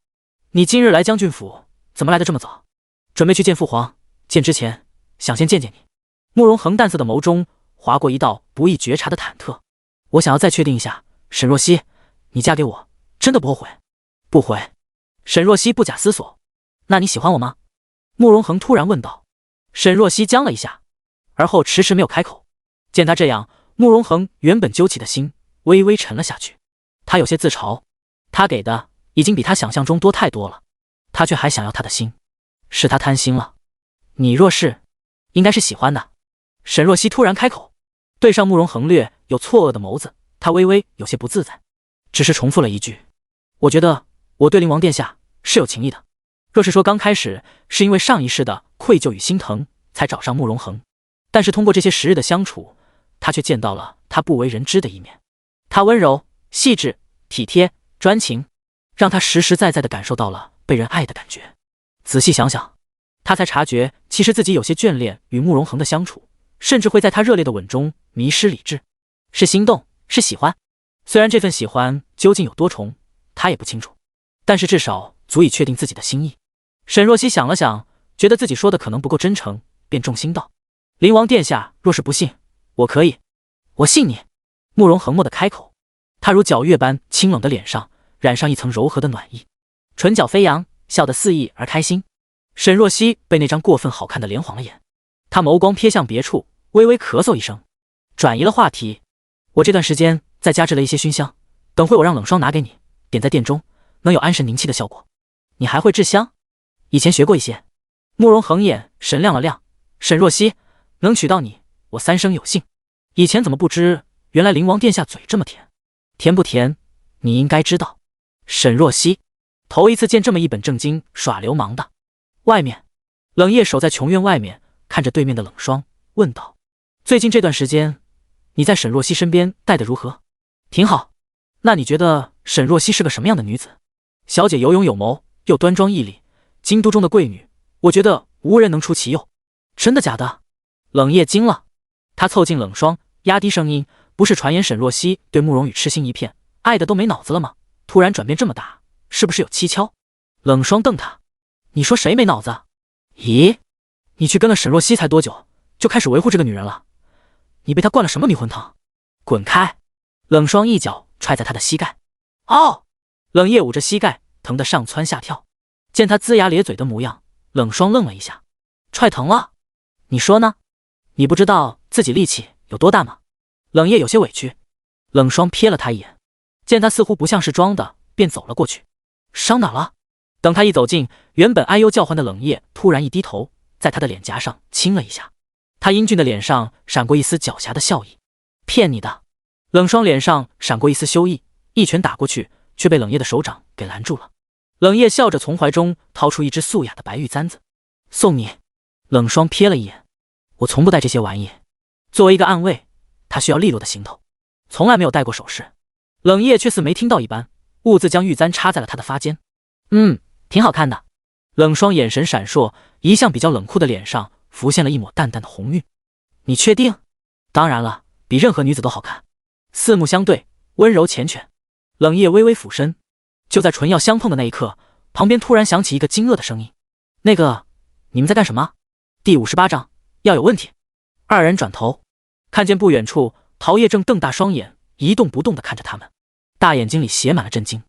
你今日来将军府怎么来的这么早？准备去见父皇，见之前想先见见你。慕容恒淡色的眸中划过一道不易觉察的忐忑。我想要再确定一下，沈若曦，你嫁给我真的不后悔？不悔。沈若曦不假思索。那你喜欢我吗？慕容恒突然问道。沈若曦僵了一下，而后迟迟没有开口。见他这样，慕容恒原本揪起的心微微沉了下去，他有些自嘲，他给的已经比他想象中多太多了，他却还想要他的心，是他贪心了。你若是，应该是喜欢的。沈若曦突然开口，对上慕容恒略有错愕的眸子，他微微有些不自在，只是重复了一句：我觉得我对灵王殿下是有情意的。若是说刚开始是因为上一世的愧疚与心疼才找上慕容恒，但是通过这些时日的相处，他却见到了他不为人知的一面。他温柔、细致、体贴、专情，让他实实在在地感受到了被人爱的感觉。仔细想想，他才察觉其实自己有些眷恋与慕容恒的相处，甚至会在他热烈的吻中迷失理智。是心动，是喜欢。虽然这份喜欢究竟有多重，他也不清楚，但是至少足以确定自己的心意。沈若曦想了想，觉得自己说的可能不够真诚，便重心道：灵王殿下若是不信，我可以。我信你。慕容恒蓦地开口，他如皎月般清冷的脸上染上一层柔和的暖意，唇角飞扬，笑得肆意而开心。沈若曦被那张过分好看的脸晃了眼，他眸光瞥向别处，微微咳嗽一声，转移了话题。我这段时间在家制了一些熏香，等会我让冷霜拿给你，点在殿中，能有安神宁气的效果。你还会制香？以前学过一些。慕容恒眼神亮了亮，沈若曦，能娶到你，我三生有幸。以前怎么不知，原来灵王殿下嘴这么甜。甜不甜，你应该知道。沈若曦头一次见这么一本正经耍流氓的。外面，冷夜守在琼院外面，看着对面的冷霜，问道：最近这段时间，你在沈若曦身边待得如何？挺好。那你觉得沈若曦是个什么样的女子？小姐有勇有谋，又端庄屹立，京都中的贵女，我觉得无人能出其右。真的假的？冷夜惊了，他凑近冷霜，压低声音：不是传言沈若曦对慕容羽痴心一片，爱的都没脑子了吗？突然转变这么大，是不是有蹊跷？冷霜瞪他：你说谁没脑子？咦，你去跟了沈若曦才多久，就开始维护这个女人了？你被她灌了什么迷魂汤？滚开！冷霜一脚踹在他的膝盖。哦！冷夜捂着膝盖，疼得上蹿下跳。见他龇牙咧嘴的模样，冷霜愣了一下，踹疼了？你说呢？你不知道自己力气有多大吗？冷夜有些委屈。冷霜瞥了他一眼，见他似乎不像是装的，便走了过去。伤哪了？等他一走近，原本哎呦叫唤的冷夜突然一低头，在他的脸颊上亲了一下。他英俊的脸上闪过一丝狡黠的笑意。骗你的！冷霜脸上闪过一丝羞意，一拳打过去，却被冷夜的手掌给拦住了。冷夜笑着从怀中掏出一只素雅的白玉簪子，送你。冷霜瞥了一眼，我从不带这些玩意。作为一个暗卫，他需要利落的行头，从来没有戴过首饰。冷夜却似没听到一般，兀自将玉簪插在了他的发间。挺好看的。冷霜眼神闪烁，一向比较冷酷的脸上浮现了一抹淡淡的红晕。你确定？当然了，比任何女子都好看。四目相对，温柔缱绻。冷夜微微俯身，就在唇要相碰的那一刻，旁边突然响起一个惊愕的声音：那个，你们在干什么？第58章，要有问题。二人转头，看见不远处陶叶正瞪大双眼，一动不动地看着他们，大眼睛里写满了震惊。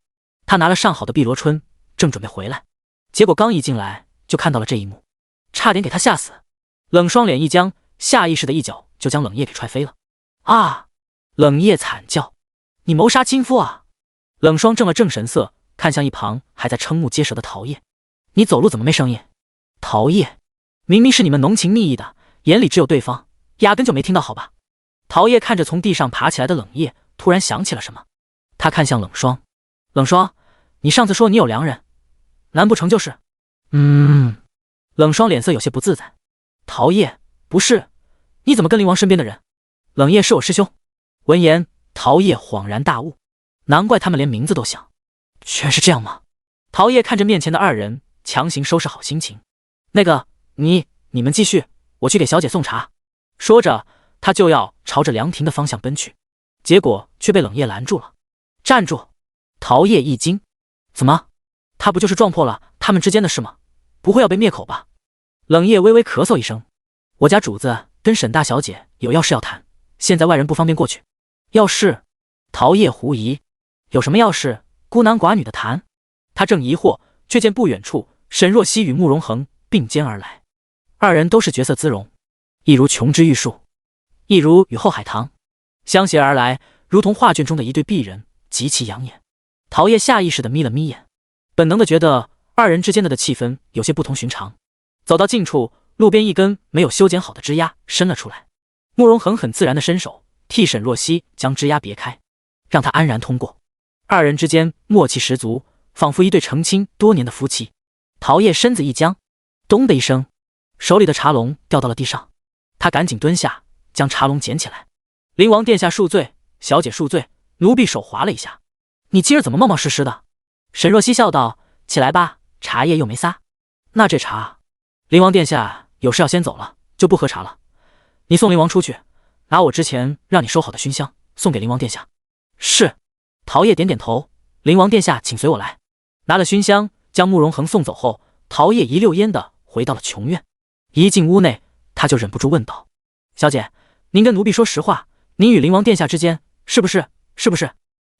他拿了上好的碧螺春，正准备回来，结果刚一进来就看到了这一幕，差点给他吓死。冷霜脸一僵，下意识的一脚就将冷夜给踹飞了。啊！冷夜惨叫：你谋杀亲夫啊！冷霜正了正神色，看向一旁还在瞠目结舌的陶叶：你走路怎么没声音？陶叶，明明是你们浓情蜜意的，眼里只有对方，压根就没听到好吧？陶叶看着从地上爬起来的冷夜，突然想起了什么，他看向冷霜：冷霜，你上次说你有良人，难不成就是……冷霜脸色有些不自在。陶叶，不是，你怎么跟灵王身边的人？冷夜是我师兄。闻言，陶叶恍然大悟，难怪他们连名字都想。全是这样吗？陶叶看着面前的二人，强行收拾好心情。那个，你们继续，我去给小姐送茶。说着，他就要朝着凉亭的方向奔去，结果却被冷夜拦住了。站住！陶叶一惊，怎么？他不就是撞破了他们之间的事吗？不会要被灭口吧？冷夜微微咳嗽一声，我家主子跟沈大小姐有要事要谈，现在外人不方便过去。要事？陶叶狐疑，有什么要事？孤男寡女的谈？他正疑惑，却见不远处沈若曦与慕容恒并肩而来，二人都是绝色姿容，一如琼枝玉树，一如雨后海棠，相携而来，如同画卷中的一对璧人，极其养眼。陶叶下意识地眯了眯眼，本能地觉得二人之间的气氛有些不同寻常。走到近处，路边一根没有修剪好的枝丫伸了出来，慕容恒很自然地伸手替沈若曦将枝丫别开，让她安然通过。二人之间默契十足，仿佛一对成亲多年的夫妻。陶叶身子一僵，咚的一声，手里的茶笼掉到了地上，他赶紧蹲下将茶笼捡起来。灵王殿下恕罪，小姐恕罪，奴婢手滑了一下。你今儿怎么冒冒失失的？沈若曦笑道：起来吧，茶叶又没撒。那这茶……灵王殿下有事要先走了，就不喝茶了。你送灵王出去，拿我之前让你收好的熏香送给灵王殿下。是。陶叶点点头，灵王殿下请随我来。拿了熏香将慕容恒送走后，陶叶一溜烟的回到了琼院。一进屋内，他就忍不住问道：小姐，您跟奴婢说实话，您与灵王殿下之间是不是？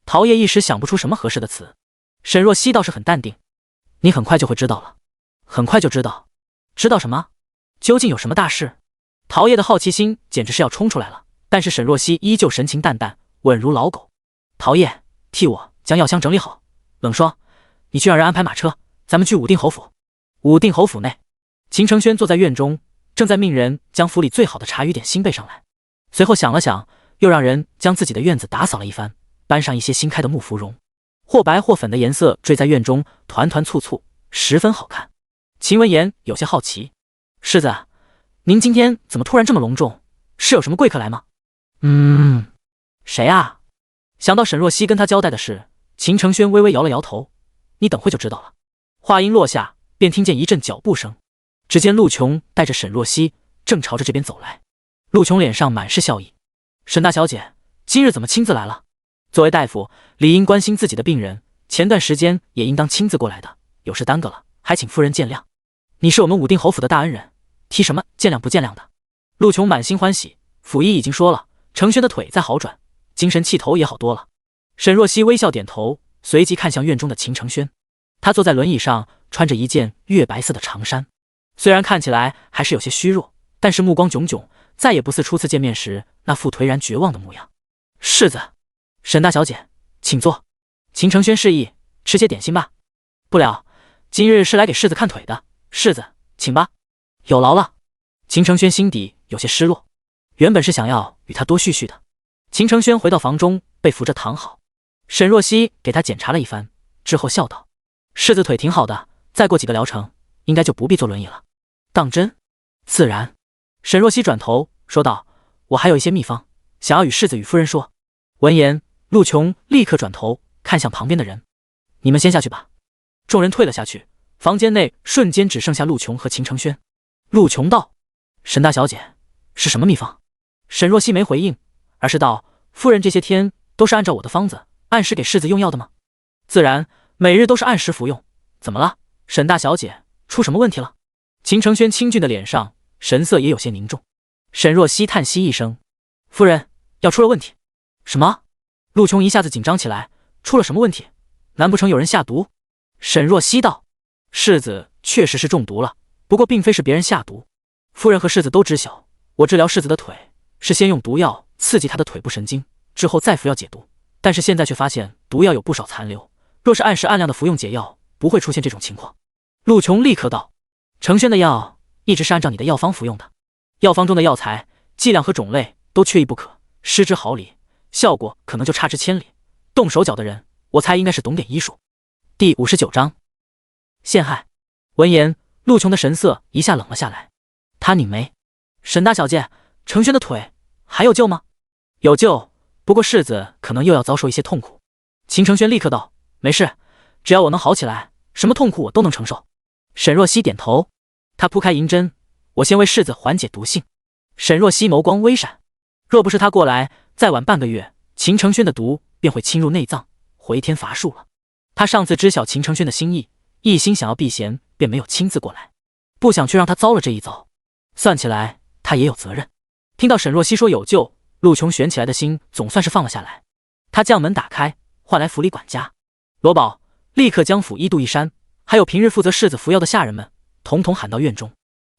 陶叶一时想不出什么合适的词。沈若曦倒是很淡定：你很快就会知道了。很快就知道？知道什么？究竟有什么大事？陶叶的好奇心简直是要冲出来了，但是沈若曦依旧神情淡淡，稳如老狗。陶叶，替我将药箱整理好。冷霜，你去让人安排马车，咱们去武定侯府。武定侯府内，秦承轩坐在院中，正在命人将府里最好的茶与点心备上来。随后想了想，又让人将自己的院子打扫了一番，搬上一些新开的木芙蓉，或白或粉的颜色缀在院中，团团簇簇，十分好看。秦闻言有些好奇：世子，您今天怎么突然这么隆重？是有什么贵客来吗？谁啊？想到沈若曦跟他交代的事，秦承轩微微摇了摇头：你等会就知道了。话音落下，便听见一阵脚步声，只见陆琼带着沈若曦正朝着这边走来。陆琼脸上满是笑意：沈大小姐，今日怎么亲自来了？作为大夫，理应关心自己的病人，前段时间也应当亲自过来的，有事耽搁了，还请夫人见谅。你是我们武定侯府的大恩人，提什么见谅不见谅的？陆琼满心欢喜，府医已经说了，承轩的腿在好转，精神气头也好多了。沈若曦微笑点头，随即看向院中的秦承轩。他坐在轮椅上，穿着一件月白色的长衫，虽然看起来还是有些虚弱，但是目光炯炯，再也不似初次见面时那副颓然绝望的模样。世子，沈大小姐，请坐。秦承轩示意，吃些点心吧。不了，今日是来给世子看腿的，世子，请吧。有劳了。秦承轩心底有些失落，原本是想要与他多叙叙的。秦承轩回到房中，被扶着躺好。沈若曦给他检查了一番之后笑道：世子腿挺好的，再过几个疗程，应该就不必坐轮椅了。当真？自然。沈若曦转头说道：我还有一些秘方，想要与世子与夫人说。闻言，陆琼立刻转头看向旁边的人：你们先下去吧。众人退了下去，房间内瞬间只剩下陆琼和秦承轩。陆琼道：沈大小姐，是什么秘方？沈若曦没回应，而是道：夫人这些天都是按照我的方子按时给世子用药的吗？自然，每日都是按时服用。怎么了，沈大小姐，出什么问题了？秦承轩清俊的脸上神色也有些凝重。沈若曦叹息一声：夫人，药出了问题。什么？陆琼一下子紧张起来，出了什么问题？难不成有人下毒？沈若曦道：世子确实是中毒了，不过并非是别人下毒。夫人和世子都知晓，我治疗世子的腿是先用毒药刺激他的腿部神经，之后再服药解毒，但是现在却发现毒药有不少残留，若是按时按量的服用解药，不会出现这种情况。陆琼立刻道：承轩的药一直是按照你的药方服用的，药方中的药材剂量和种类都缺一不可，失之毫厘，效果可能就差之千里。动手脚的人，我猜应该是懂点医术。第59章陷害。闻言，陆琼的神色一下冷了下来，他拧眉：沈大小姐，承轩的腿还有救吗？有救，不过世子可能又要遭受一些痛苦。秦承轩立刻道：没事，只要我能好起来，什么痛苦我都能承受。沈若曦点头，他铺开银针：我先为世子缓解毒性。沈若曦眸光微闪，若不是他过来，再晚半个月，秦承轩的毒便会侵入内脏，回天乏术了。他上次知晓秦承轩的心意，一心想要避嫌，便没有亲自过来，不想去让他遭了这一遭。算起来，他也有责任。听到沈若曦说有救，陆琼悬起来的心总算是放了下来。他将门打开，唤来府里管家罗宝，立刻将府医杜一山，还有平日负责世子服药的下人们，统统喊到院中。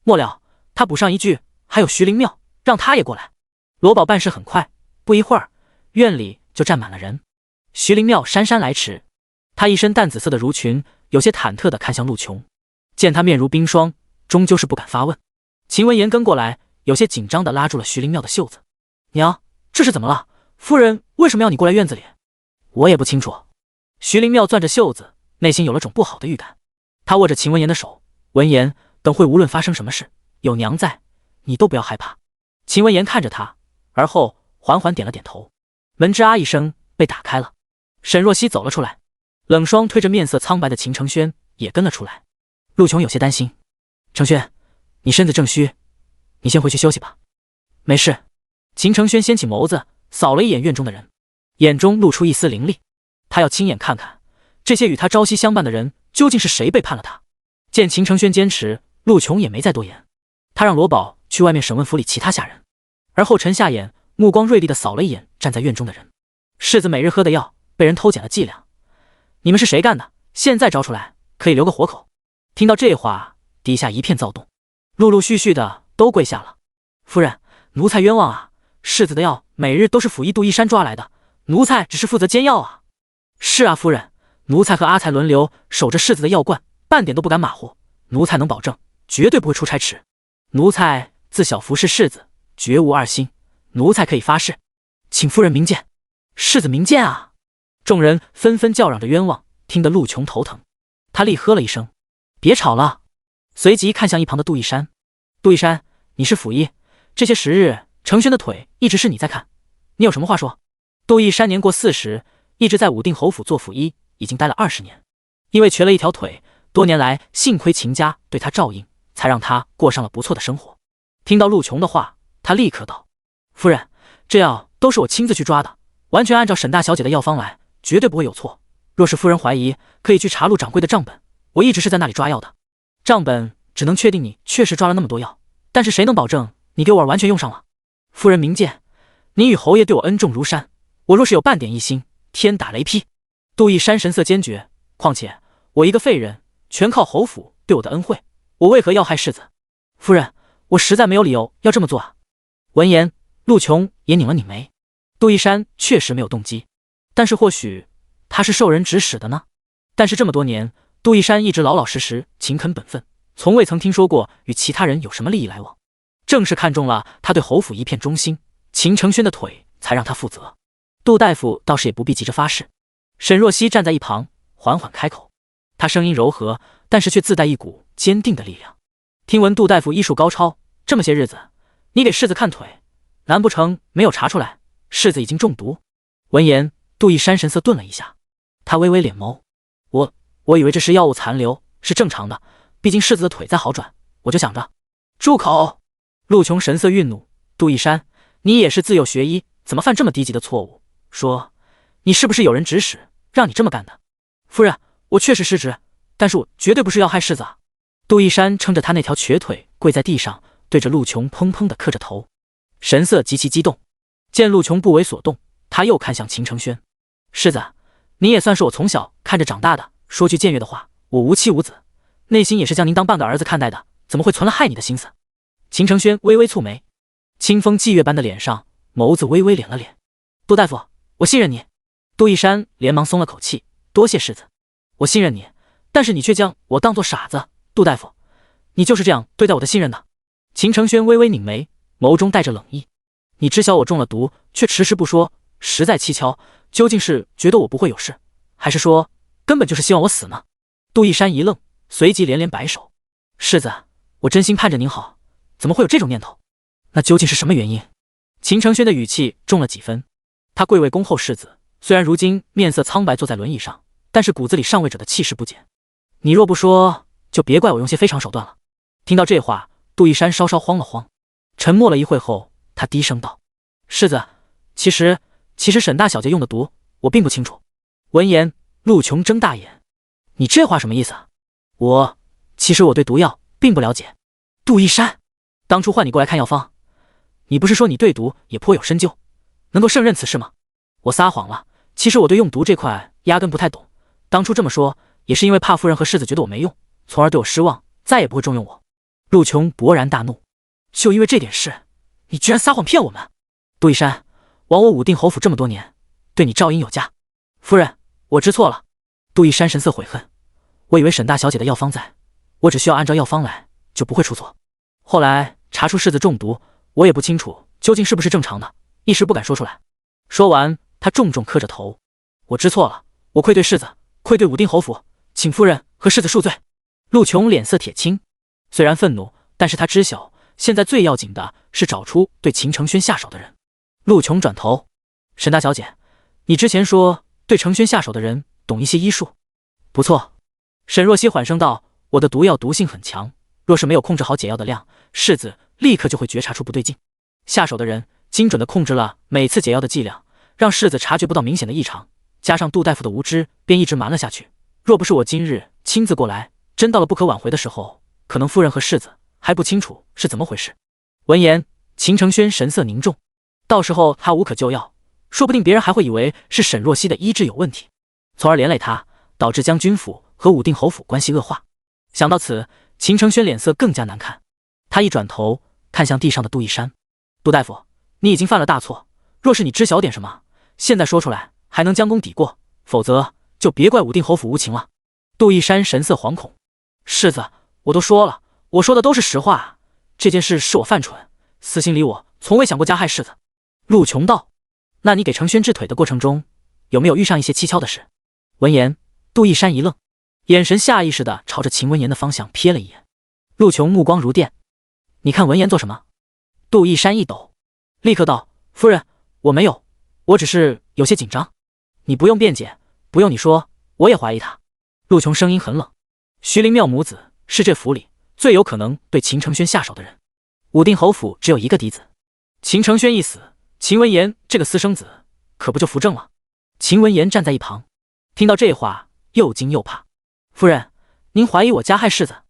末了，他补上一句：还有徐灵庙，让他也过来。罗宝办事很快，不一会儿，院里就站满了人。徐灵庙姗姗来迟，他一身淡紫色的襦裙，有些忐忑地看向陆琼，见他面如冰霜，终究是不敢发问。秦文言跟过来，有些紧张地拉住了徐灵庙的袖子：娘，这是怎么了？夫人为什么要你过来院子里？我也不清楚。徐灵庙攥着袖子，内心有了种不好的预感。他握着秦文言的手：文言，等会无论发生什么事，有娘在，你都不要害怕。秦文言看着他，而后缓缓点了点头。门吱啊一声被打开了，沈若曦走了出来，冷霜推着面色苍白的秦承轩也跟了出来。陆琼有些担心：承轩，你身子正虚，你先回去休息吧。没事。秦承轩掀起眸子，扫了一眼院中的人，眼中露出一丝凌厉。他要亲眼看看这些与他朝夕相伴的人究竟是谁背叛了他。见秦承轩坚持，陆琼也没再多言，他让罗宝去外面审问府里其他下人，而后沉下眼，目光锐利地扫了一眼站在院中的人。世子每日喝的药被人偷减了剂量，你们是谁干的？现在招出来，可以留个活口。听到这话，底下一片躁动，陆陆续续的都跪下了。夫人，奴才冤枉啊！世子的药每日都是府医杜一山抓来的，奴才只是负责煎药啊。是啊，夫人，奴才和阿才轮流守着世子的药罐，半点都不敢马虎。奴才能保证，绝对不会出差迟。奴才自小服侍世子，绝无二心。奴才可以发誓。请夫人明鉴。世子明鉴啊！众人纷纷叫嚷着冤枉，听得陆琼头疼。他厉喝了一声：别吵了！随即看向一旁的杜一山：杜一山，你是府医，这些时日承轩的腿一直是你在看，你有什么话说？杜一山年过40，一直在武定侯府做府医，已经待了20年。因为瘸了一条腿，多年来幸亏秦家对他照应，才让他过上了不错的生活。听到陆琼的话，他立刻道：夫人，这药都是我亲自去抓的，完全按照沈大小姐的药方来，绝对不会有错。若是夫人怀疑，可以去查陆掌柜的账本，我一直是在那里抓药的。账本只能确定你确实抓了那么多药，但是谁能保证你给我完全用上了？夫人明鉴，您与侯爷对我恩重如山，我若是有半点异心，天打雷劈。杜一山神色坚决，况且我一个废人，全靠侯府对我的恩惠，我为何要害世子？夫人，我实在没有理由要这么做啊。闻言，陆琼也拧了拧眉。杜一山确实没有动机，但是或许他是受人指使的呢。但是这么多年，杜一山一直老老实实、勤恳本分，从未曾听说过与其他人有什么利益来往。正是看中了他对侯府一片忠心，秦承轩的腿才让他负责。杜大夫倒是也不必急着发誓。沈若曦站在一旁，缓缓开口，她声音柔和，但是却自带一股坚定的力量。听闻杜大夫医术高超，这么些日子，你给世子看腿，难不成没有查出来世子已经中毒？闻言，杜一山神色顿了一下，他微微敛眸，我以为这是药物残留，是正常的，毕竟世子的腿在好转，我就想着。住口！陆琼神色愠怒，杜一山，你也是自幼学医，怎么犯这么低级的错误？说，你是不是有人指使让你这么干的？夫人，我确实失职，但是我绝对不是要害世子啊！杜一山撑着他那条瘸腿跪在地上，对着陆琼砰砰地磕着头，神色极其激动。见陆琼不为所动，他又看向秦承轩，世子，你也算是我从小看着长大的，说句僭越的话，我无妻无子，内心也是将您当半个儿子看待的，怎么会存了害你的心思？秦承轩微微蹙眉，清风霁月般的脸上，眸子微微敛了敛。杜大夫，我信任你。杜一山连忙松了口气，多谢世子，我信任你，但是你却将我当作傻子。杜大夫，你就是这样对待我的信任的？秦承轩微微拧眉，眸中带着冷意。你知晓我中了毒，却迟迟不说，实在蹊跷，究竟是觉得我不会有事，还是说根本就是希望我死呢？杜一山一愣，随即连连摆手，世子，我真心盼着您好，怎么会有这种念头？那究竟是什么原因？秦承轩的语气重了几分，他贵为恭候世子，虽然如今面色苍白坐在轮椅上，但是骨子里上位者的气势不减。你若不说，就别怪我用些非常手段了。听到这话，杜一山稍稍慌了慌，沉默了一会后，他低声道，世子，其实沈大小姐用的毒，我并不清楚。闻言，陆琼睁大眼，你这话什么意思啊？其实我对毒药并不了解。杜一山，当初换你过来看药方，你不是说你对毒也颇有深究，能够胜任此事吗？我撒谎了，其实我对用毒这块压根不太懂，当初这么说也是因为怕夫人和世子觉得我没用，从而对我失望，再也不会重用我。陆琼勃然大怒，就因为这点事，你居然撒谎骗我们？杜一山，枉我武定侯府这么多年，对你照应有加。夫人，我知错了。杜一山神色悔恨，我以为沈大小姐的药方在，我只需要按照药方来，就不会出错。后来查出世子中毒，我也不清楚究竟是不是正常的，一时不敢说出来。说完，他重重磕着头，我知错了，我愧对世子，愧对武定侯府，请夫人和世子恕罪。陆琼脸色铁青，虽然愤怒，但是他知晓现在最要紧的是找出对秦承轩下手的人。陆琼转头，沈大小姐，你之前说对承轩下手的人懂一些医术，不错。沈若曦缓声道，我的毒药毒性很强，若是没有控制好解药的量，世子立刻就会觉察出不对劲。下手的人精准地控制了每次解药的剂量，让世子察觉不到明显的异常，加上杜大夫的无知，便一直瞒了下去。若不是我今日亲自过来，真到了不可挽回的时候，可能夫人和世子还不清楚是怎么回事。闻言，秦承轩神色凝重，到时候他无可救药，说不定别人还会以为是沈若曦的医治有问题，从而连累他，导致将军府和武定侯府关系恶化。想到此，秦承轩脸色更加难看。他一转头看向地上的杜一山，杜大夫，你已经犯了大错，若是你知晓点什么，现在说出来还能将功抵过，否则就别怪武定侯府无情了。杜一山神色惶恐，世子，我都说了，我说的都是实话，这件事是我犯蠢，私心里我从未想过加害世子。陆琼道，那你给承轩治腿的过程中，有没有遇上一些蹊跷的事？闻言，杜一山一愣，眼神下意识地朝着秦文言的方向瞥了一眼。陆琼目光如电，你看文言做什么？杜一山一抖，立刻道，夫人，我没有，我只是有些紧张。你不用辩解，不用你说，我也怀疑他。陆琼声音很冷，徐灵妙母子是这府里最有可能对秦承轩下手的人，武定侯府只有一个嫡子，秦承轩一死，秦文言这个私生子可不就扶正了？秦文言站在一旁，听到这话又惊又怕。夫人，您怀疑我加害世子？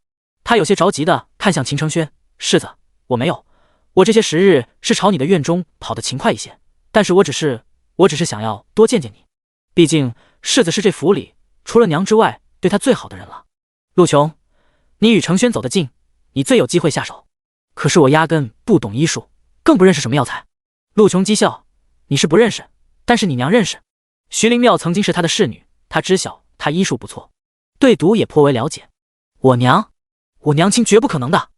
他有些着急的看向秦承轩，世子，我没有，我这些时日是朝你的院中跑得勤快一些，但是我只是想要多见见你，毕竟世子是这府里除了娘之外对他最好的人了。陆琼，你与程轩走得近，你最有机会下手。可是我压根不懂医术，更不认识什么药材。陆琼讥笑，你是不认识，但是你娘认识。徐灵妙曾经是他的侍女，他知晓他医术不错，对毒也颇为了解。我娘亲绝不可能的。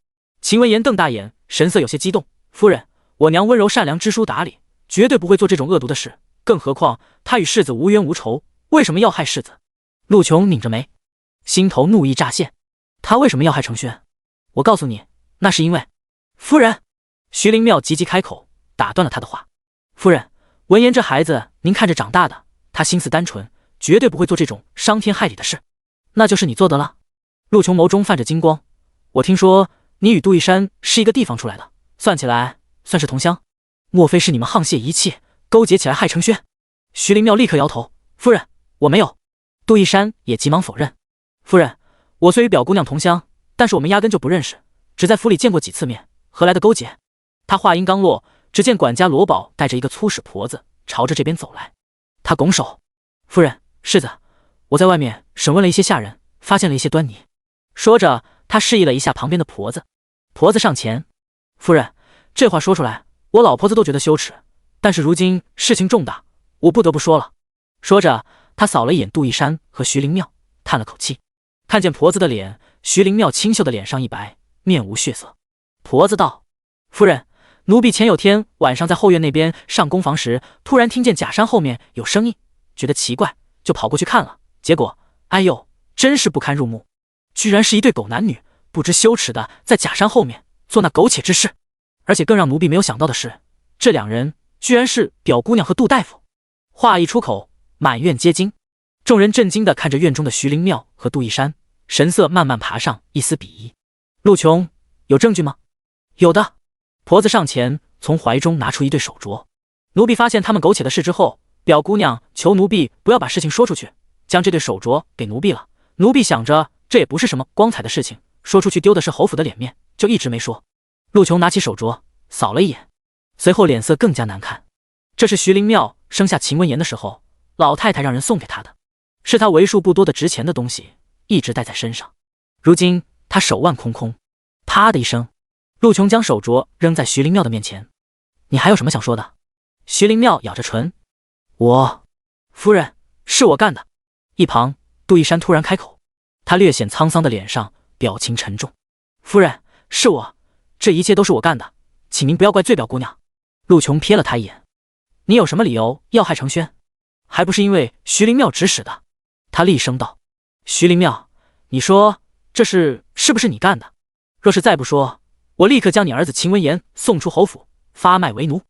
秦文言瞪大眼，神色有些激动。夫人，我娘温柔善良，知书达理，绝对不会做这种恶毒的事。更何况她与世子无冤无仇，为什么要害世子？陆琼拧着眉，心头怒意乍现。他为什么要害程轩？我告诉你，那是因为……夫人，徐灵妙急急开口，打断了他的话。夫人，文言这孩子您看着长大的，他心思单纯，绝对不会做这种伤天害理的事。那就是你做的了。陆琼眸中泛着金光。我听说你与杜一山是一个地方出来的，算起来算是同乡。莫非是你们沆瀣一气，勾结起来害程轩？徐灵妙立刻摇头。夫人，我没有。杜一山也急忙否认。夫人，我虽与表姑娘同乡，但是我们压根就不认识，只在府里见过几次面，何来的勾结？他话音刚落，只见管家罗宝带着一个粗使婆子朝着这边走来。他拱手：夫人，世子，我在外面审问了一些下人，发现了一些端倪。说着，他示意了一下旁边的婆子。婆子上前：夫人，这话说出来，我老婆子都觉得羞耻，但是如今事情重大，我不得不说了。说着，他扫了一眼杜一山和徐灵妙，叹了口气。看见婆子的脸，徐灵妙清秀的脸上一白，面无血色。婆子道：夫人，奴婢前有天晚上在后院那边上工房时，突然听见假山后面有声音，觉得奇怪，就跑过去看了，结果哎呦，真是不堪入目，居然是一对狗男女，不知羞耻的在假山后面做那苟且之事。而且更让奴婢没有想到的是，这两人居然是表姑娘和杜大夫。话一出口，满院皆惊。众人震惊地看着院中的徐灵妙和杜一山，神色慢慢爬上一丝鄙夷。陆琼，有证据吗？有的。婆子上前从怀中拿出一对手镯。奴婢发现他们苟且的事之后，表姑娘求奴婢不要把事情说出去，将这对手镯给奴婢了。奴婢想着这也不是什么光彩的事情，说出去丢的是侯府的脸面，就一直没说。陆琼拿起手镯扫了一眼，随后脸色更加难看。这是徐灵妙生下秦文言的时候，老太太让人送给她的，是她为数不多的值钱的东西，一直带在身上。如今她手腕空空。啪的一声，陆琼将手镯扔在徐灵妙的面前。你还有什么想说的？徐灵妙咬着唇。夫人，是我干的。一旁杜一山突然开口，他略显沧桑的脸上表情沉重。夫人，是我，这一切都是我干的，请您不要怪罪表姑娘。陆琼瞥了他一眼。你有什么理由要害程轩？还不是因为徐灵妙指使的。他厉声道。徐灵妙，你说这事是不是你干的？若是再不说，我立刻将你儿子秦文言送出侯府，发卖为奴。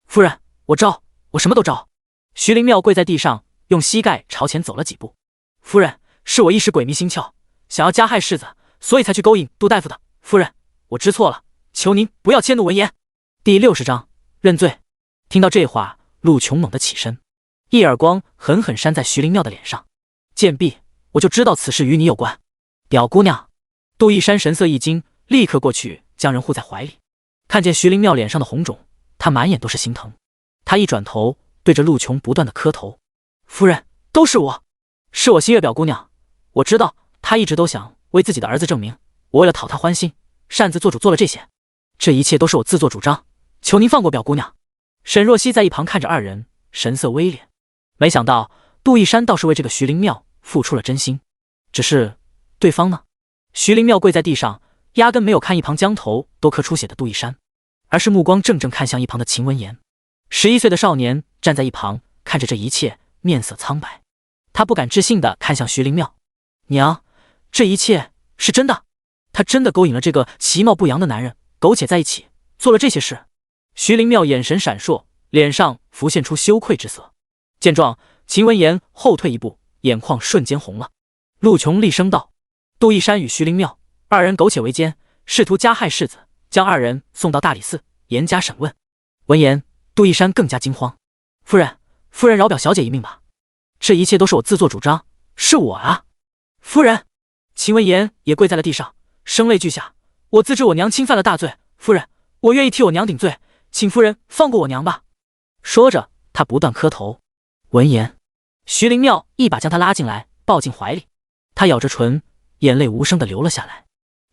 夫人，我招，我什么都招。徐灵妙跪在地上，用膝盖朝前走了几步。夫人，是我一时鬼迷心窍，想要加害世子，所以才去勾引杜大夫的。夫人，我知错了，求您不要迁怒文言。第60章认罪。听到这话，陆琼猛地起身，一耳光狠狠扇在徐灵妙的脸上。贱婢，我就知道此事与你有关。表姑娘。杜一山神色一惊，立刻过去将人护在怀里。看见徐灵妙脸上的红肿，他满眼都是心疼。他一转头，对着陆琼不断的磕头。夫人，都是我，是我心悦表姑娘。我知道他一直都想为自己的儿子证明，我为了讨他欢心，擅自做主做了这些，这一切都是我自作主张，求您放过表姑娘。沈若曦在一旁看着二人，神色微敛。没想到杜一山倒是为这个徐灵妙付出了真心，只是对方呢？徐灵妙跪在地上，压根没有看一旁将头都磕出血的杜一山，而是目光怔怔看向一旁的秦文言。11岁的少年站在一旁，看着这一切，面色苍白。他不敢置信地看向徐灵妙。娘，这一切是真的？他真的勾引了这个其貌不扬的男人，苟且在一起，做了这些事？徐灵妙眼神闪烁，脸上浮现出羞愧之色。见状，秦文言后退一步，眼眶瞬间红了。陆琼厉声道：杜一山与徐灵妙二人苟且为奸，试图加害世子，将二人送到大理寺严加审问。闻言，杜一山更加惊慌。夫人饶表小姐一命吧，这一切都是我自作主张，是我啊。夫人。秦文言也跪在了地上，声泪俱下。我自知我娘侵犯了大罪，夫人，我愿意替我娘顶罪，请夫人放过我娘吧。说着，他不断磕头。闻言，徐灵妙一把将他拉进来，抱进怀里。他咬着唇，眼泪无声地流了下来。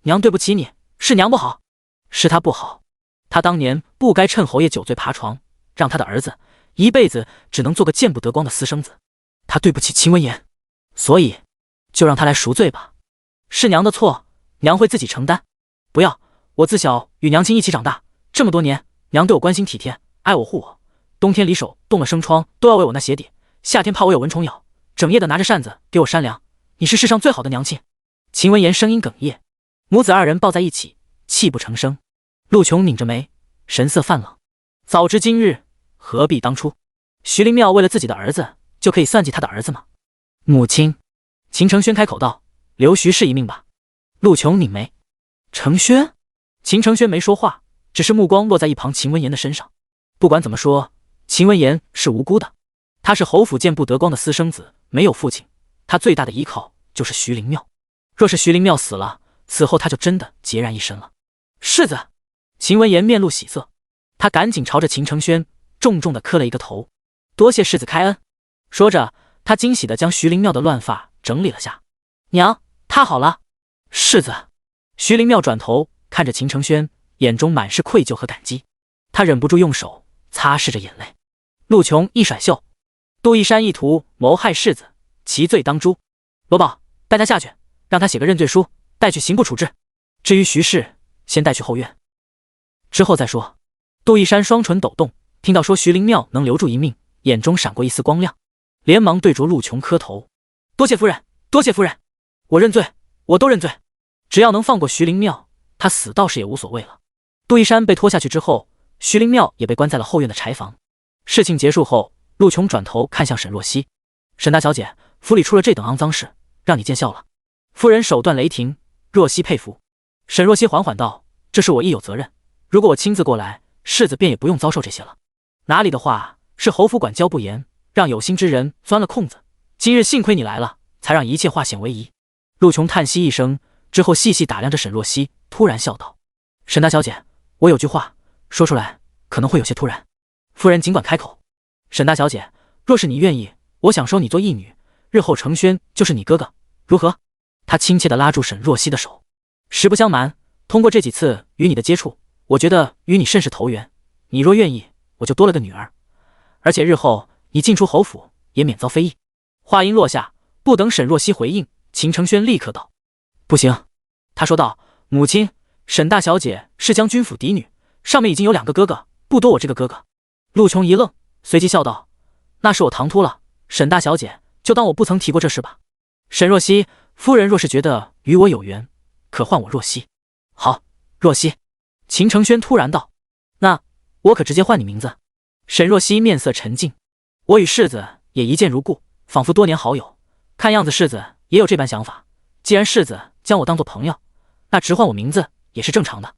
娘对不起你，是娘不好，是他不好。他当年不该趁侯爷酒醉爬床，让他的儿子一辈子只能做个见不得光的私生子。他对不起秦文言，所以就让他来赎罪吧。是娘的错，娘会自己承担。不要，我自小与娘亲一起长大，这么多年，娘对我关心体贴，爱我护我。冬天里手冻了生疮，都要为我那鞋底；夏天怕我有蚊虫咬，整夜的拿着扇子给我扇凉。你是世上最好的娘亲。秦文言声音哽咽，母子二人抱在一起，泣不成声。陆琼拧着眉，神色泛冷。早知今日，何必当初？徐灵妙为了自己的儿子，就可以算计他的儿子吗？母亲，秦承轩开口道：“留徐氏一命吧。”陆琼拧眉，承轩？秦承轩没说话，只是目光落在一旁秦文言的身上。不管怎么说，秦文言是无辜的，他是侯府见不得光的私生子，没有父亲，他最大的依靠就是徐灵妙。若是徐灵妙死了，此后他就真的孑然一身了。世子！秦文言面露喜色，他赶紧朝着秦承轩重重地磕了一个头，多谢世子开恩。说着，他惊喜地将徐灵妙的乱发整理了下。娘，他好了。世子。徐灵妙转头看着秦承轩，眼中满是愧疚和感激，他忍不住用手擦拭着眼泪。陆琼一甩袖，杜一山意图谋害世子，其罪当诛。罗宝，带他下去，让他写个认罪书，带去刑部处置。至于徐氏，先带去后院，之后再说。杜一山双唇抖动，听到说徐灵妙能留住一命，眼中闪过一丝光亮，连忙对着陆琼磕头：“多谢夫人，多谢夫人，我认罪，我都认罪。只要能放过徐灵妙，他死倒是也无所谓了。”杜一山被拖下去之后，徐灵妙也被关在了后院的柴房。事情结束后，陆琼转头看向沈若曦：“沈大小姐，府里出了这等肮脏事，让你见笑了。”夫人手段雷霆，若曦佩服。沈若曦缓缓道：“这是我亦有责任，如果我亲自过来，世子便也不用遭受这些了。哪里的话，是侯府管教不严，让有心之人钻了空子。今日幸亏你来了，才让一切化险为夷。”陆琼叹息一声，之后细细打量着沈若曦，突然笑道：“沈大小姐，我有句话说出来可能会有些突然。”夫人尽管开口。沈大小姐，若是你愿意，我想收你做义女，日后承轩就是你哥哥，如何？他亲切地拉住沈若曦的手。实不相瞒，通过这几次与你的接触，我觉得与你甚是投缘。你若愿意，我就多了个女儿，而且日后你进出侯府也免遭非议。话音落下，不等沈若曦回应，秦承轩立刻道：“不行。”他说道：“母亲，沈大小姐是将军府嫡女，上面已经有2个哥哥，不多我这个哥哥。”陆琼一愣，随即笑道：“那是我唐突了，沈大小姐就当我不曾提过这事吧。沈若曦，夫人若是觉得与我有缘，可唤我若曦。”“好，若曦。”秦承轩突然道：“那我可直接唤你名字。”沈若曦面色沉静：“我与世子也一见如故，仿佛多年好友，看样子世子也有这般想法。既然世子将我当作朋友，那直唤我名字也是正常的。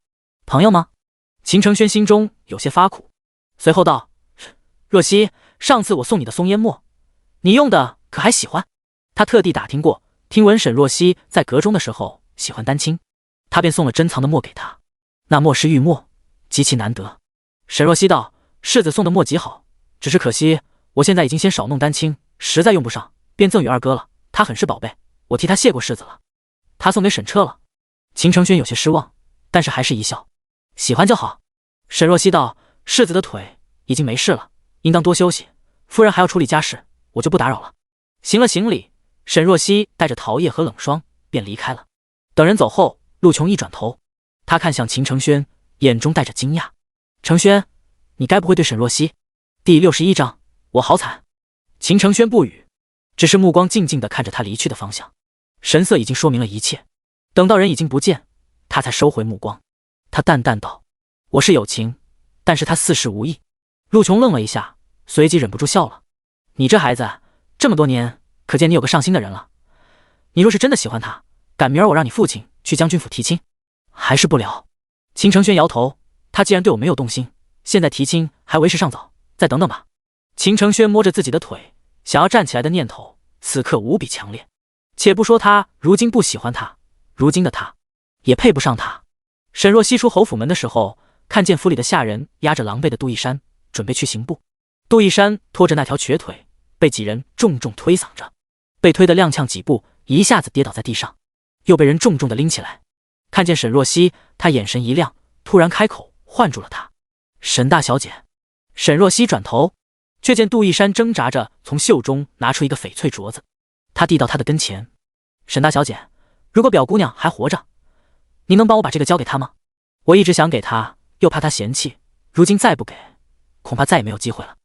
朋友吗？”秦承轩心中有些发苦，随后道：“若曦，上次我送你的松烟墨，你用的可还喜欢？”他特地打听过，听闻沈若曦在阁中的时候喜欢丹青，他便送了珍藏的墨给她。那墨是玉墨，极其难得。沈若曦道：“世子送的墨极好，只是可惜我现在已经先少弄丹青，实在用不上，便赠与二哥了。他很是宝贝，我替他谢过世子了。他送给沈彻了。”秦承轩有些失望，但是还是一笑：“喜欢就好。”沈若曦道：“世子的腿已经没事了，应当多休息。夫人还要处理家事，我就不打扰了。”行了行礼，沈若曦带着桃叶和冷霜便离开了。等人走后，陆琼一转头，他看向秦承轩，眼中带着惊讶：“承轩，你该不会对沈若曦？”第61章，我好惨。秦承轩不语，只是目光静静地看着他离去的方向，神色已经说明了一切。等到人已经不见，他才收回目光。他淡淡道：“我是有情，但是他似是无意。”陆琼愣了一下，随即忍不住笑了：“你这孩子，这么多年，可见你有个上心的人了。你若是真的喜欢他，赶明儿我让你父亲去将军府提亲。”“还是不了。”秦承轩摇头：“他既然对我没有动心，现在提亲还为时尚早，再等等吧。”秦承轩摸着自己的腿，想要站起来的念头此刻无比强烈。且不说他如今不喜欢他，如今的他也配不上他。沈若曦出侯府门的时候，看见府里的下人压着狼狈的杜一山，准备去刑部。杜一山拖着那条瘸腿，被几人重重推搡着，被推得踉跄几步，一下子跌倒在地上，又被人重重地拎起来。看见沈若曦，他眼神一亮，突然开口唤住了他：“沈大小姐。”沈若曦转头，却见杜一山挣扎着从袖中拿出一个翡翠镯子，他递到他的跟前：“沈大小姐，如果表姑娘还活着，你能帮我把这个交给她吗？我一直想给她，又怕她嫌弃，如今再不给，恐怕再也没有机会了。”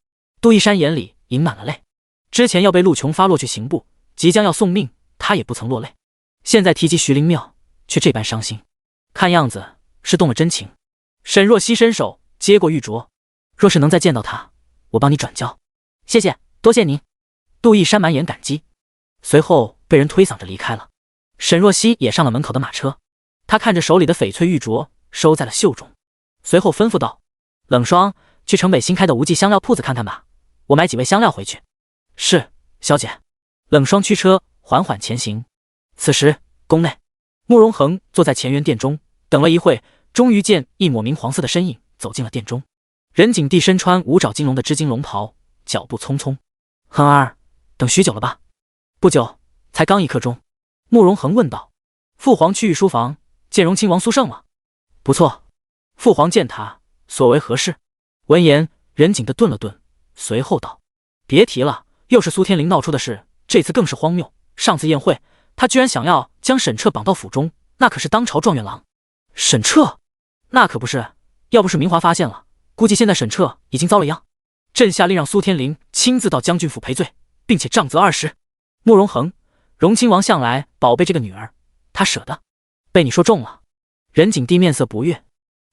杜一山眼里盈满了泪，之前要被陆琼发落去刑部，即将要送命，他也不曾落泪，现在提及徐灵庙，却这般伤心，看样子是动了真情。沈若曦伸手接过玉镯，若是能再见到他，我帮你转交。谢谢，多谢您。杜一山满眼感激，随后被人推搡着离开了。沈若曦也上了门口的马车，他看着手里的翡翠玉镯，收在了袖中，随后吩咐道：“冷霜，去城北新开的无忌香料铺子看看吧，我买几味香料回去。”“是，小姐。”冷霜驱车缓缓前行。此时宫内，慕容恒坐在前园殿中，等了一会，终于见一抹明黄色的身影走进了殿中。任景帝身穿五爪金龙的织金龙袍，脚步匆匆。“恒儿，等许久了吧？”“不久，才刚1刻钟。”慕容恒问道。“父皇去御书房见荣亲王苏胜了。”“不错。”“父皇见他，所为何事？”闻言，任景的顿了顿，随后道：“别提了，又是苏天灵闹出的事，这次更是荒谬。上次宴会，他居然想要将沈彻绑到府中，那可是当朝状元郎。”“沈彻？那可不是，要不是明华发现了，估计现在沈彻已经遭了殃。朕下令让苏天灵亲自到将军府赔罪，并且杖责20。”“慕容恒，荣亲王向来宝贝这个女儿，他舍得？被你说中了。”任景帝面色不悦，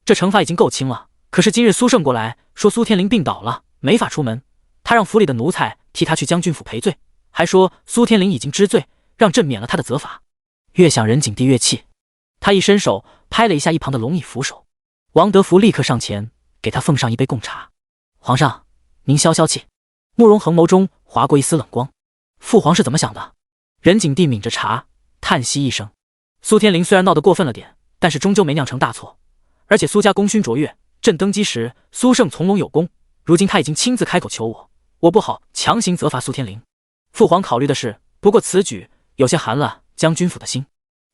这惩罚已经够轻了，可是今日苏胜过来说苏天灵病倒了，没法出门，他让府里的奴才替他去将军府赔罪，还说苏天灵已经知罪，让朕免了他的责罚。越想任景帝越气，他一伸手拍了一下一旁的龙椅扶手，王德福立刻上前给他奉上一杯贡茶。“皇上，您消消气。”慕容恒眸中划过一丝冷光。“父皇是怎么想的？”任景帝抿着茶，叹息一声：“苏天灵虽然闹得过分了点，但是终究没酿成大错，而且苏家功勋卓越，朕登基时苏胜从龙有功，如今他已经亲自开口求我，我不好强行责罚苏天灵。父皇考虑的是，不过此举有些寒了将军府的心，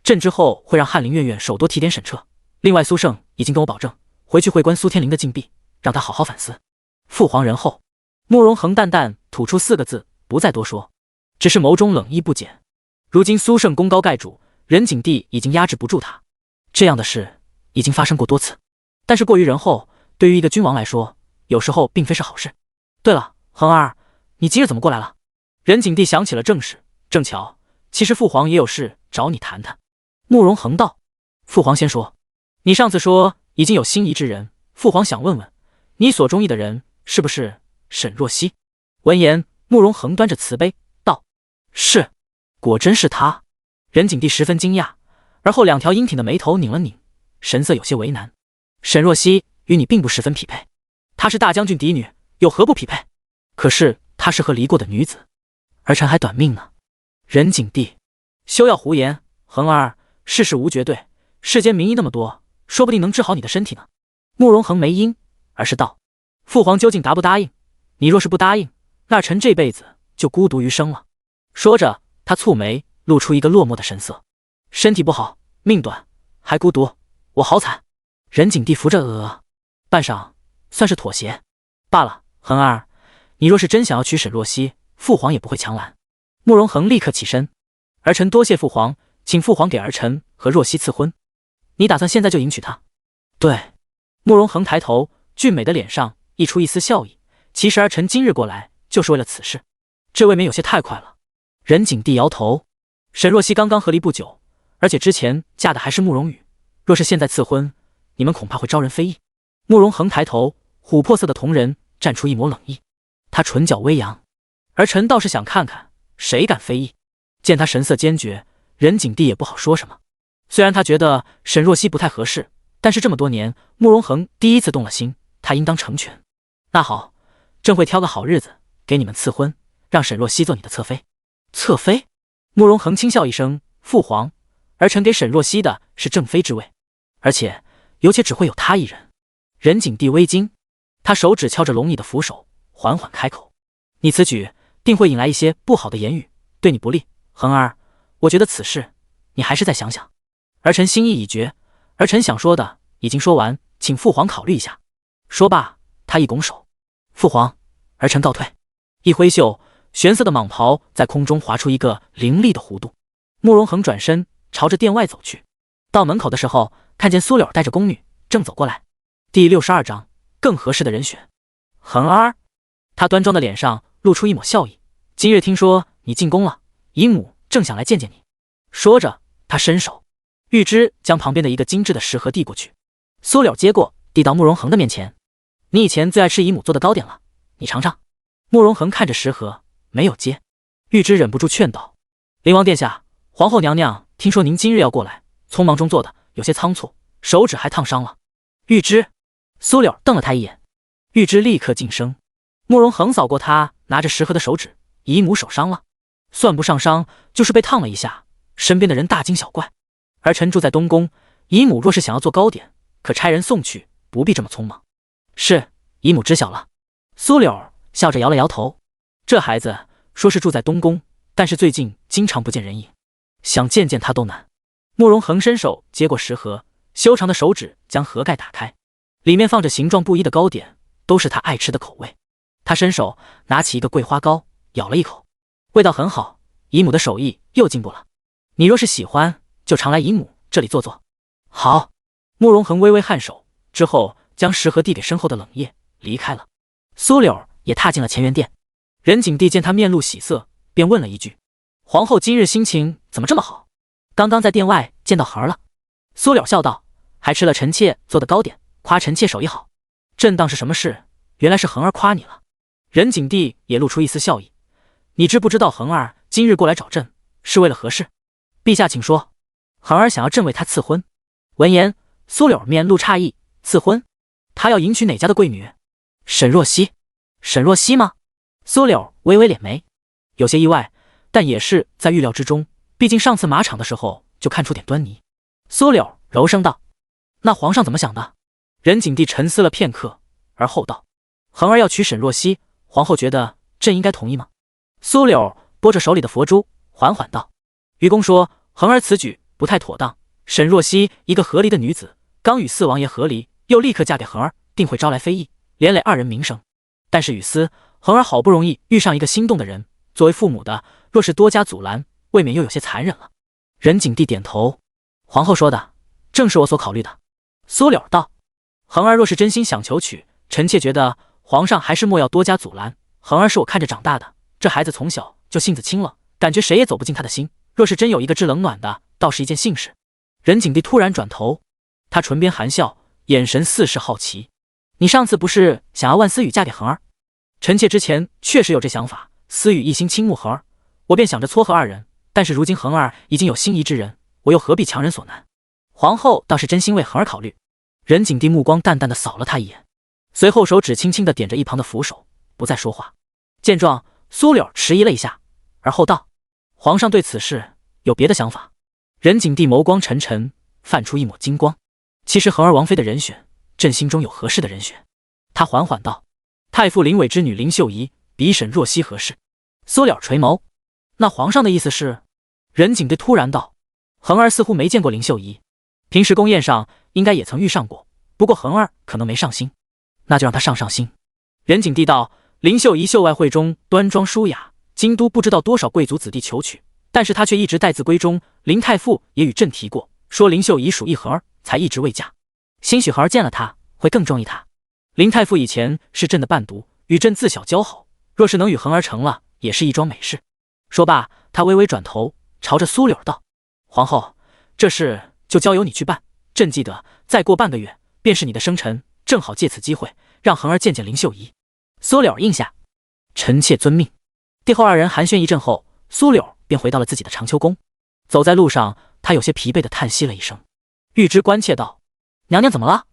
朕之后会让翰林院院手多提点审彻。另外苏胜已经跟我保证，回去会观苏天灵的禁闭，让他好好反思。父皇仁厚。”慕容恒淡淡吐出4个字，不再多说，只是眸中冷意不减。如今苏胜功高盖主，任景帝已经压制不住他，这样的事已经发生过多次，但是过于仁厚，对于一个君王来说，有时候并非是好事。对了，恒儿，你今日怎么过来了？任景帝想起了正事，正巧，其实父皇也有事找你谈谈。慕容恒道：“父皇先说。”“你上次说已经有心仪之人，父皇想问问，你所中意的人是不是沈若曦？”闻言，慕容恒端着瓷杯道：“是，果真是他。”任景帝十分惊讶，而后2条英挺的眉头拧了拧，神色有些为难。“沈若曦与你并不十分匹配，她是大将军嫡女，有何不匹配？可是她是和离过的女子，儿臣还短命呢。”任景帝：“休要胡言，恒儿，世事无绝对，世间名医那么多，说不定能治好你的身体呢。”慕容恒没应，而是道：“父皇究竟答不答应？你若是不答应，那臣这辈子就孤独余生了。”说着，他蹙眉，露出一个落寞的神色。“身体不好，命短，还孤独，我好惨。”任景帝扶着额，半晌算是妥协。“罢了，恒儿，你若是真想要娶沈若曦，父皇也不会强拦。”慕容恒立刻起身：“儿臣多谢父皇，请父皇给儿臣和若曦赐婚。你打算现在就迎娶她？”“对。”慕容恒抬头，俊美的脸上溢出一丝笑意。“其实儿臣今日过来就是为了此事，这未免有些太快了。”任景帝摇头：“沈若曦刚刚和离不久，而且之前嫁的还是慕容羽，若是现在赐婚，你们恐怕会招人非议。”慕容恒抬头，琥珀色的瞳仁绽出一抹冷意，他唇角微扬：“儿臣倒是想看看谁敢非议。”见他神色坚决，任景帝也不好说什么。虽然他觉得沈若曦不太合适，但是这么多年，慕容恒第一次动了心，他应当成全。“那好，朕会挑个好日子给你们赐婚，让沈若曦做你的侧妃。”“侧妃？”慕容恒轻笑一声：“父皇，儿臣给沈若曦的是正妃之位，而且有且只会有她一人。”任景帝微惊，他手指敲着龙椅的扶手，缓缓开口：“你此举定会引来一些不好的言语，对你不利。恒儿，我觉得此事你还是再想想。儿臣心意已决，儿臣想说的已经说完，请父皇考虑一下。说罢，他一拱手，父皇，儿臣告退。一挥袖，玄色的蟒袍在空中划出一个凌厉的弧度。慕容恒转身朝着殿外走去，到门口的时候，看见苏柳带着宫女正走过来。第62章，更合适的人选。恒儿，他端庄的脸上露出一抹笑意。今日听说你进宫了，姨母正想来见见你。说着，他伸手，玉芝将旁边的一个精致的食盒递过去。苏柳接过，递到慕容恒的面前。你以前最爱吃姨母做的糕点了，你尝尝。慕容恒看着食盒，没有接。玉芝忍不住劝道：灵王殿下，皇后娘娘听说您今日要过来，匆忙中做的，有些仓促，手指还烫伤了。玉芝，苏柳瞪了他一眼。玉芝立刻噤声。慕容恒扫过他拿着食盒的手指，姨母手伤了，算不上伤，就是被烫了一下。身边的人大惊小怪。儿臣住在东宫，姨母若是想要做糕点，可差人送去，不必这么匆忙。是，姨母知晓了。苏柳笑着摇了摇头。这孩子说是住在东宫，但是最近经常不见人影，想见见他都难。慕容恒伸手接过食盒，修长的手指将盒盖打开，里面放着形状不一的糕点，都是他爱吃的口味。他伸手拿起一个桂花糕，咬了一口，味道很好，姨母的手艺又进步了。你若是喜欢，就常来姨母这里坐坐。好。慕容恒微微颔首，之后将食盒递给身后的冷夜，离开了。苏柳也踏进了前元殿。任景帝见他面露喜色，便问了一句：皇后今日心情怎么这么好？刚刚在殿外见到恒儿了。苏柳笑道：还吃了臣妾做的糕点，夸臣妾手艺好。朕当是什么事，原来是恒儿夸你了。任景帝也露出一丝笑意：你知不知道恒儿今日过来找朕是为了何事？陛下请说。恒儿想要朕为他赐婚。闻言，苏柳面露诧异：赐婚？他要迎娶哪家的贵女？沈若曦。沈若曦吗？苏柳微微敛眉，有些意外，但也是在预料之中，毕竟上次马场的时候就看出点端倪。苏柳柔声道：那皇上怎么想的？任景帝沉思了片刻，而后道：恒儿要娶沈若曦，皇后觉得朕应该同意吗？苏柳拨着手里的佛珠，缓缓道：愚公说恒儿此举不太妥当，沈若曦一个合离的女子，刚与四王爷合离，又立刻嫁给恒儿，定会招来非议，连累二人名声。但是雨思，恒儿好不容易遇上一个心动的人，作为父母的，若是多加阻拦，未免又有些残忍了。任景帝点头：皇后说的正是我所考虑的。苏柳道：恒儿若是真心想求娶，臣妾觉得皇上还是莫要多加阻拦。恒儿是我看着长大的，这孩子从小就性子轻了，感觉谁也走不进他的心，若是真有一个知冷暖的，倒是一件幸事。任景帝突然转头，他唇边含笑，眼神似是好奇：你上次不是想要万思雨嫁给恒儿？臣妾之前确实有这想法，思雨一心倾慕恒儿，我便想着撮合二人，但是如今恒儿已经有心仪之人，我又何必强人所难？皇后倒是真心为恒儿考虑。任景帝目光淡淡的扫了他一眼，随后手指轻轻的点着一旁的扶手，不再说话。见状，苏柳迟疑了一下，而后道：皇上对此事有别的想法？任景帝眸光沉沉，泛出一抹金光。其实恒儿王妃的人选，朕心中有合适的人选。他缓缓道：太傅林伟之女林秀仪，比沈若曦合适。苏柳垂眸：那皇上的意思是？任景帝突然道：恒儿似乎没见过林秀仪，平时宫宴上应该也曾遇上过，不过恒儿可能没上心，那就让他上心。任景帝道：林秀仪秀外慧中端庄淑雅，京都不知道多少贵族子弟求娶，但是她却一直待字闺中。林太傅也与朕提过，说林秀仪属意恒儿，才一直未嫁。兴许恒儿见了她，会更中意她。林太傅以前是朕的伴读，与朕自小交好，若是能与恒儿成了，也是一桩美事。说罢，他微微转头，朝着苏柳道：皇后，这事就交由你去办。朕记得再过半个月便是你的生辰，正好借此机会让恒儿见见林秀仪。苏柳应下：臣妾遵命。帝后二人寒暄一阵后，苏柳便回到了自己的长秋宫。走在路上，他有些疲惫地叹息了一声。玉芝关切道：娘娘怎么了？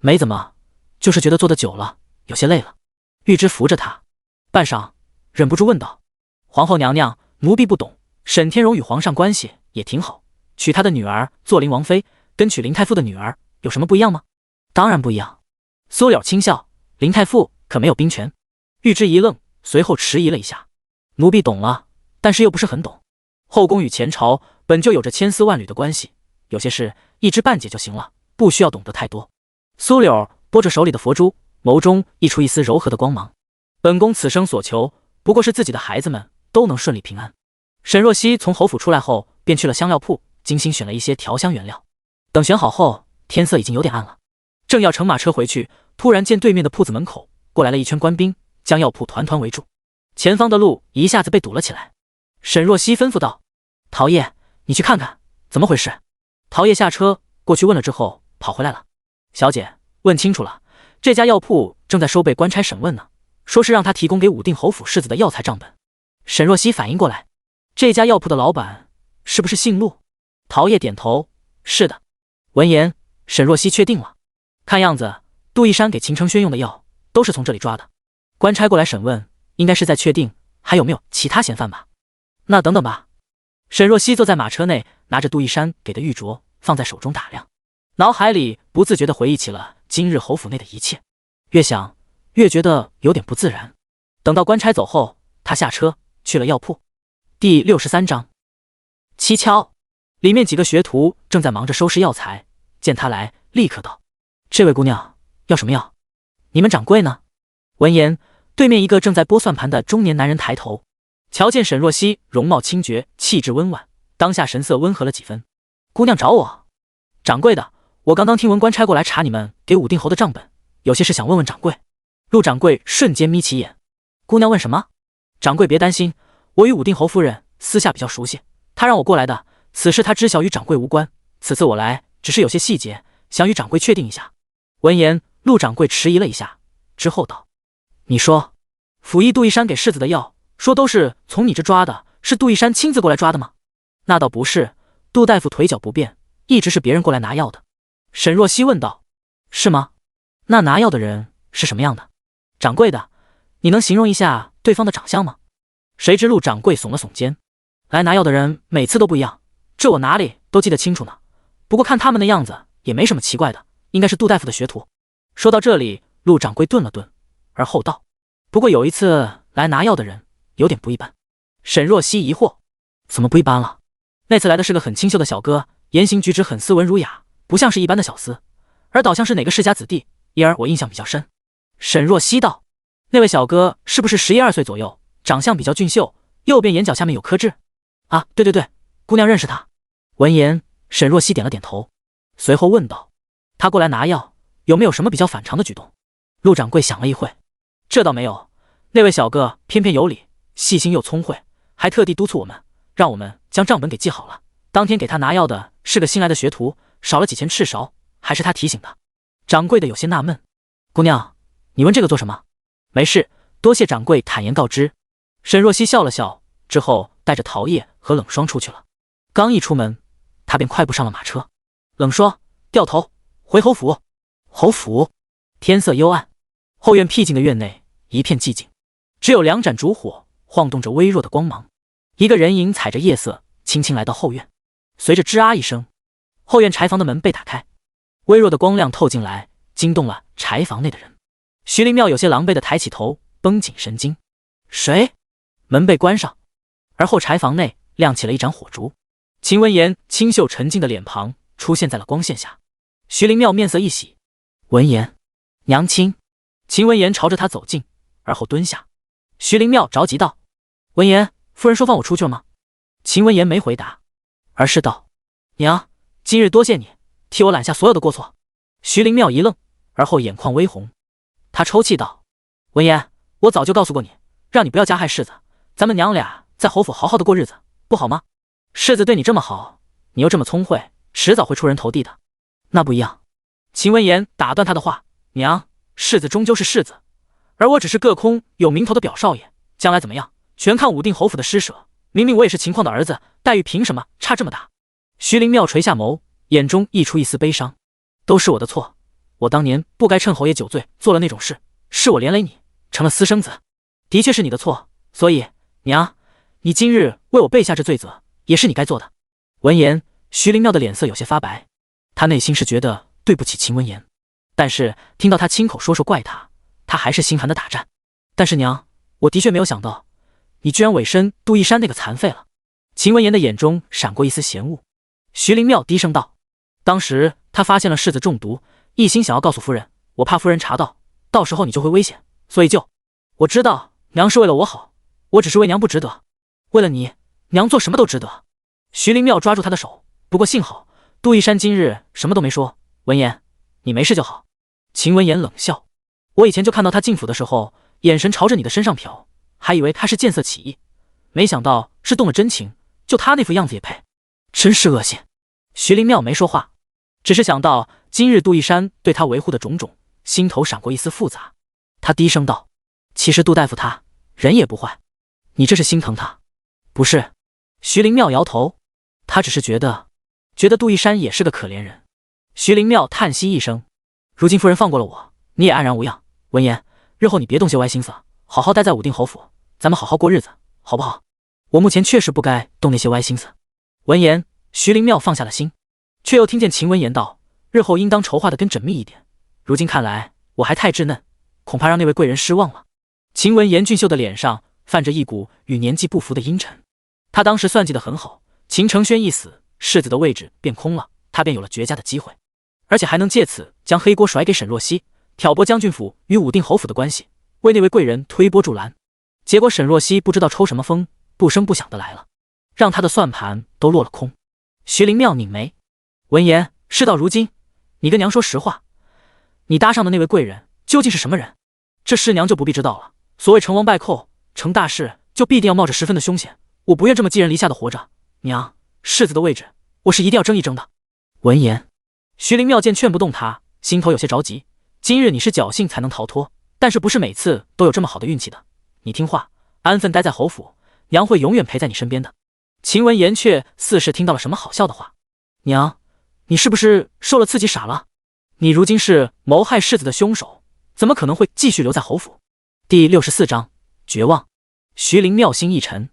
没怎么，就是觉得坐得久了，有些累了。玉芝扶着他，半晌忍不住问道：皇后娘娘，奴婢不懂，沈天荣与皇上关系也挺好，娶他的女儿做林王妃，跟娶林太傅的女儿有什么不一样吗？当然不一样。苏柳轻笑：林太傅可没有兵权。玉芝一愣，随后迟疑了一下。奴婢懂了，但是又不是很懂。后宫与前朝本就有着千丝万缕的关系，有些事一知半解就行了，不需要懂得太多。苏柳拨着手里的佛珠，眸中溢出一丝柔和的光芒。本宫此生所求，不过是自己的孩子们都能顺利平安。沈若曦从侯府出来后，便去了香料铺，精心选了一些调香原料。等选好后，天色已经有点暗了，正要乘马车回去，突然见对面的铺子门口过来了一圈官兵，将药铺团团围住，前方的路一下子被堵了起来。沈若曦吩咐道：“陶叶，你去看看怎么回事。”陶叶下车过去问了之后，跑回来了：“小姐，问清楚了，这家药铺正在收被官差审问呢，说是让他提供给武定侯府世子的药材账本。”沈若曦反应过来，这家药铺的老板是不是姓陆？陶叶点头：“是的。”闻言，沈若曦确定了，看样子杜一山给秦承轩用的药都是从这里抓的。官差过来审问，应该是在确定还有没有其他嫌犯吧。那等等吧。沈若曦坐在马车内，拿着杜一山给的玉镯放在手中打量，脑海里不自觉地回忆起了今日侯府内的一切，越想越觉得有点不自然。等到官差走后，他下车去了药铺。第63章蹊跷。里面几个学徒正在忙着收拾药材，见他来，立刻道：“这位姑娘要什么药？你们掌柜呢？”闻言，对面一个正在拨算盘的中年男人抬头，瞧见沈若曦容貌清绝，气质温婉，当下神色温和了几分。“姑娘找我？”“掌柜的，我刚刚听闻官差过来查你们给武定侯的账本，有些事想问问掌柜。”陆掌柜瞬间眯起眼：“姑娘问什么？”“掌柜别担心，我与武定侯夫人私下比较熟悉，她让我过来的。此事他知晓与掌柜无关，此次我来只是有些细节想与掌柜确定一下。”闻言，陆掌柜迟疑了一下，之后道：“你说，府医杜一山给世子的药，说都是从你这抓的，是杜一山亲自过来抓的吗？”“那倒不是，杜大夫腿脚不便，一直是别人过来拿药的。”沈若曦问道：“是吗？那拿药的人是什么样的？”“掌柜的，你能形容一下对方的长相吗？”谁知陆掌柜耸了耸肩：“来拿药的人每次都不一样，这我哪里都记得清楚呢。不过看他们的样子也没什么奇怪的，应该是杜大夫的学徒。”说到这里，陆掌柜顿了顿，而后道：“不过有一次来拿药的人有点不一般。”沈若曦疑惑：“怎么不一般了？”“那次来的是个很清秀的小哥，言行举止很斯文儒雅，不像是一般的小厮，而倒像是哪个世家子弟，因而我印象比较深。”沈若曦道：“那位小哥是不是11、12岁左右，长相比较俊秀，右边眼角下面有颗痣？”“啊，对对对，姑娘认识他。”闻言，沈若曦点了点头，随后问道：“他过来拿药，有没有什么比较反常的举动？”陆掌柜想了一会：“这倒没有，那位小哥偏偏有理，细心又聪慧，还特地督促我们，让我们将账本给记好了。当天给他拿药的是个新来的学徒，少了几钱赤芍，还是他提醒的。”掌柜的有些纳闷：“姑娘，你问这个做什么？”“没事，多谢掌柜坦言告知。”沈若曦笑了笑，之后带着陶叶和冷霜出去了。刚一出门，他便快步上了马车。冷霜掉头回侯府。侯府天色幽暗，后院僻静的院内一片寂静，只有2盏烛火晃动着微弱的光芒。一个人影踩着夜色轻轻来到后院，随着吱啊一声，后院柴房的门被打开，微弱的光亮透进来，惊动了柴房内的人。徐灵庙有些狼狈地抬起头，绷紧神经：“谁？”门被关上，而后柴房内亮起了一盏火烛。秦文言清秀沉静的脸庞出现在了光线下。徐灵庙面色一喜：“文言，娘亲。”秦文言朝着他走近，而后蹲下。徐灵庙着急道：“文言，夫人说放我出去了吗？”秦文言没回答，而是道：“娘，今日多谢你替我揽下所有的过错。”徐灵庙一愣，而后眼眶微红，他抽泣道：“文言，我早就告诉过你，让你不要加害世子，咱们娘俩在侯府好好的过日子，不好吗？世子对你这么好，你又这么聪慧，迟早会出人头地的。”“那不一样。”秦文言打断他的话：“娘，世子终究是世子，而我只是个空有名头的表少爷，将来怎么样，全看武定侯府的施舍。明明我也是秦况的儿子，待遇凭什么差这么大？”徐灵庙垂下眸，眼中溢出一丝悲伤：“都是我的错，我当年不该趁侯爷酒醉做了那种事，是我连累你成了私生子，的确是你的错，所以娘，你今日为我背下这罪责，也是你该做的。”闻言，徐灵庙的脸色有些发白，他内心是觉得对不起秦文言，但是听到他亲口说怪他，他还是心寒的打颤。“但是娘，我的确没有想到，你居然委身杜一山那个残废了。秦文言的眼中闪过一丝嫌恶。徐灵妙低声道：当时他发现了世子中毒，一心想要告诉夫人，我怕夫人查到，到时候你就会危险，所以就……我知道娘是为了我好，我只是为娘不值得，为了你，娘做什么都值得。徐灵妙抓住他的手，不过幸好杜一山今日什么都没说。文言，你没事就好。秦文言冷笑，我以前就看到他进府的时候，眼神朝着你的身上瞟，还以为他是见色起意，没想到是动了真情，就他那副样子也配，真是恶心。徐灵妙没说话，只是想到今日杜一山对他维护的种种，心头闪过一丝复杂。他低声道：其实杜大夫他人也不坏，你这是心疼他？不是。徐灵妙摇头，他只是觉得杜一山也是个可怜人。徐灵妙叹息一声，如今夫人放过了我，你也安然无恙。文言，日后你别动些歪心思，好好待在武定侯府，咱们好好过日子，好不好？我目前确实不该动那些歪心思。闻言，徐灵妙放下了心，却又听见秦文言道：日后应当筹划的更缜密一点，如今看来我还太稚嫩，恐怕让那位贵人失望了。秦文言俊秀的脸上泛着一股与年纪不符的阴沉，他当时算计得很好，秦承轩一死，世子的位置便空了，他便有了绝佳的机会，而且还能借此将黑锅甩给沈若曦，挑拨将军府与武定侯府的关系，为那位贵人推波助澜。结果沈若曦不知道抽什么风，不声不响的来了，让他的算盘都落了空。徐灵妙拧眉，闻言，事到如今，你跟娘说实话，你搭上的那位贵人究竟是什么人？这事娘就不必知道了。所谓成王败寇，成大事就必定要冒着十分的凶险，我不愿这么寄人篱下的活着。娘，世子的位置，我是一定要争一争的。闻言，徐灵妙见劝不动他，心头有些着急。今日你是侥幸才能逃脱，但是不是每次都有这么好的运气的。你听话，安分待在侯府，娘会永远陪在你身边的。秦文言却似是听到了什么好笑的话。娘，你是不是受了刺激傻了？你如今是谋害世子的凶手，怎么可能会继续留在侯府？第64章绝望。徐灵妙心一沉，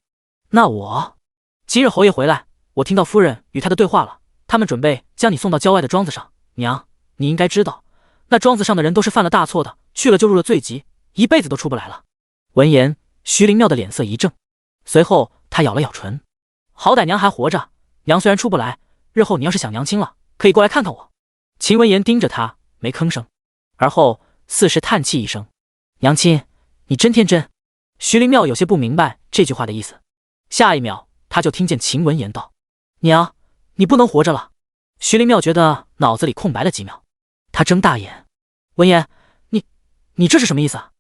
那我今日侯爷回来，我听到夫人与他的对话了，他们准备将你送到郊外的庄子上。娘，你应该知道，那庄子上的人都是犯了大错的，去了就入了罪籍，一辈子都出不来了。闻言，徐灵妙的脸色一正，随后她咬了咬唇，好歹娘还活着，娘虽然出不来，日后你要是想娘亲了，可以过来看看我。秦文言盯着她，没吭声，而后似是叹气一声，娘亲，你真天真。徐灵妙有些不明白这句话的意思，下一秒她就听见秦文言道：娘，你不能活着了。徐灵妙觉得脑子里空白了几秒，她睁大眼，文言，你这是什么意思啊？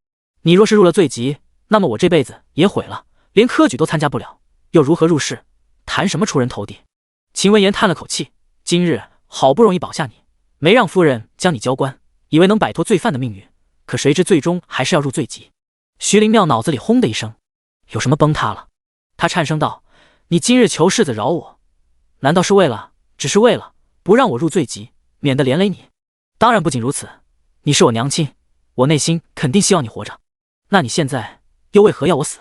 你若是入了罪籍，那么我这辈子也毁了，连科举都参加不了，又如何入仕？谈什么出人头地？秦文言叹了口气，今日好不容易保下你，没让夫人将你交官，以为能摆脱罪犯的命运，可谁知最终还是要入罪籍。徐灵妙脑子里轰的一声，有什么崩塌了？他颤声道：你今日求世子饶我，难道是只是为了不让我入罪籍，免得连累你？当然不仅如此，你是我娘亲，我内心肯定希望你活着，那你现在又为何要我死？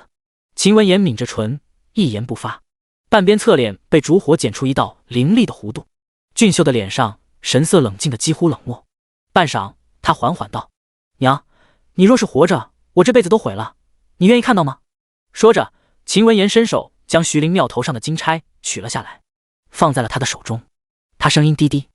秦文言抿着唇，一言不发，半边侧脸被烛火剪出一道凌厉的弧度，俊秀的脸上神色冷静的几乎冷漠。半晌，他缓缓道：娘，你若是活着，我这辈子都毁了，你愿意看到吗？说着，秦文言伸手将徐灵妙头上的金钗取了下来，放在了他的手中。他声音低低：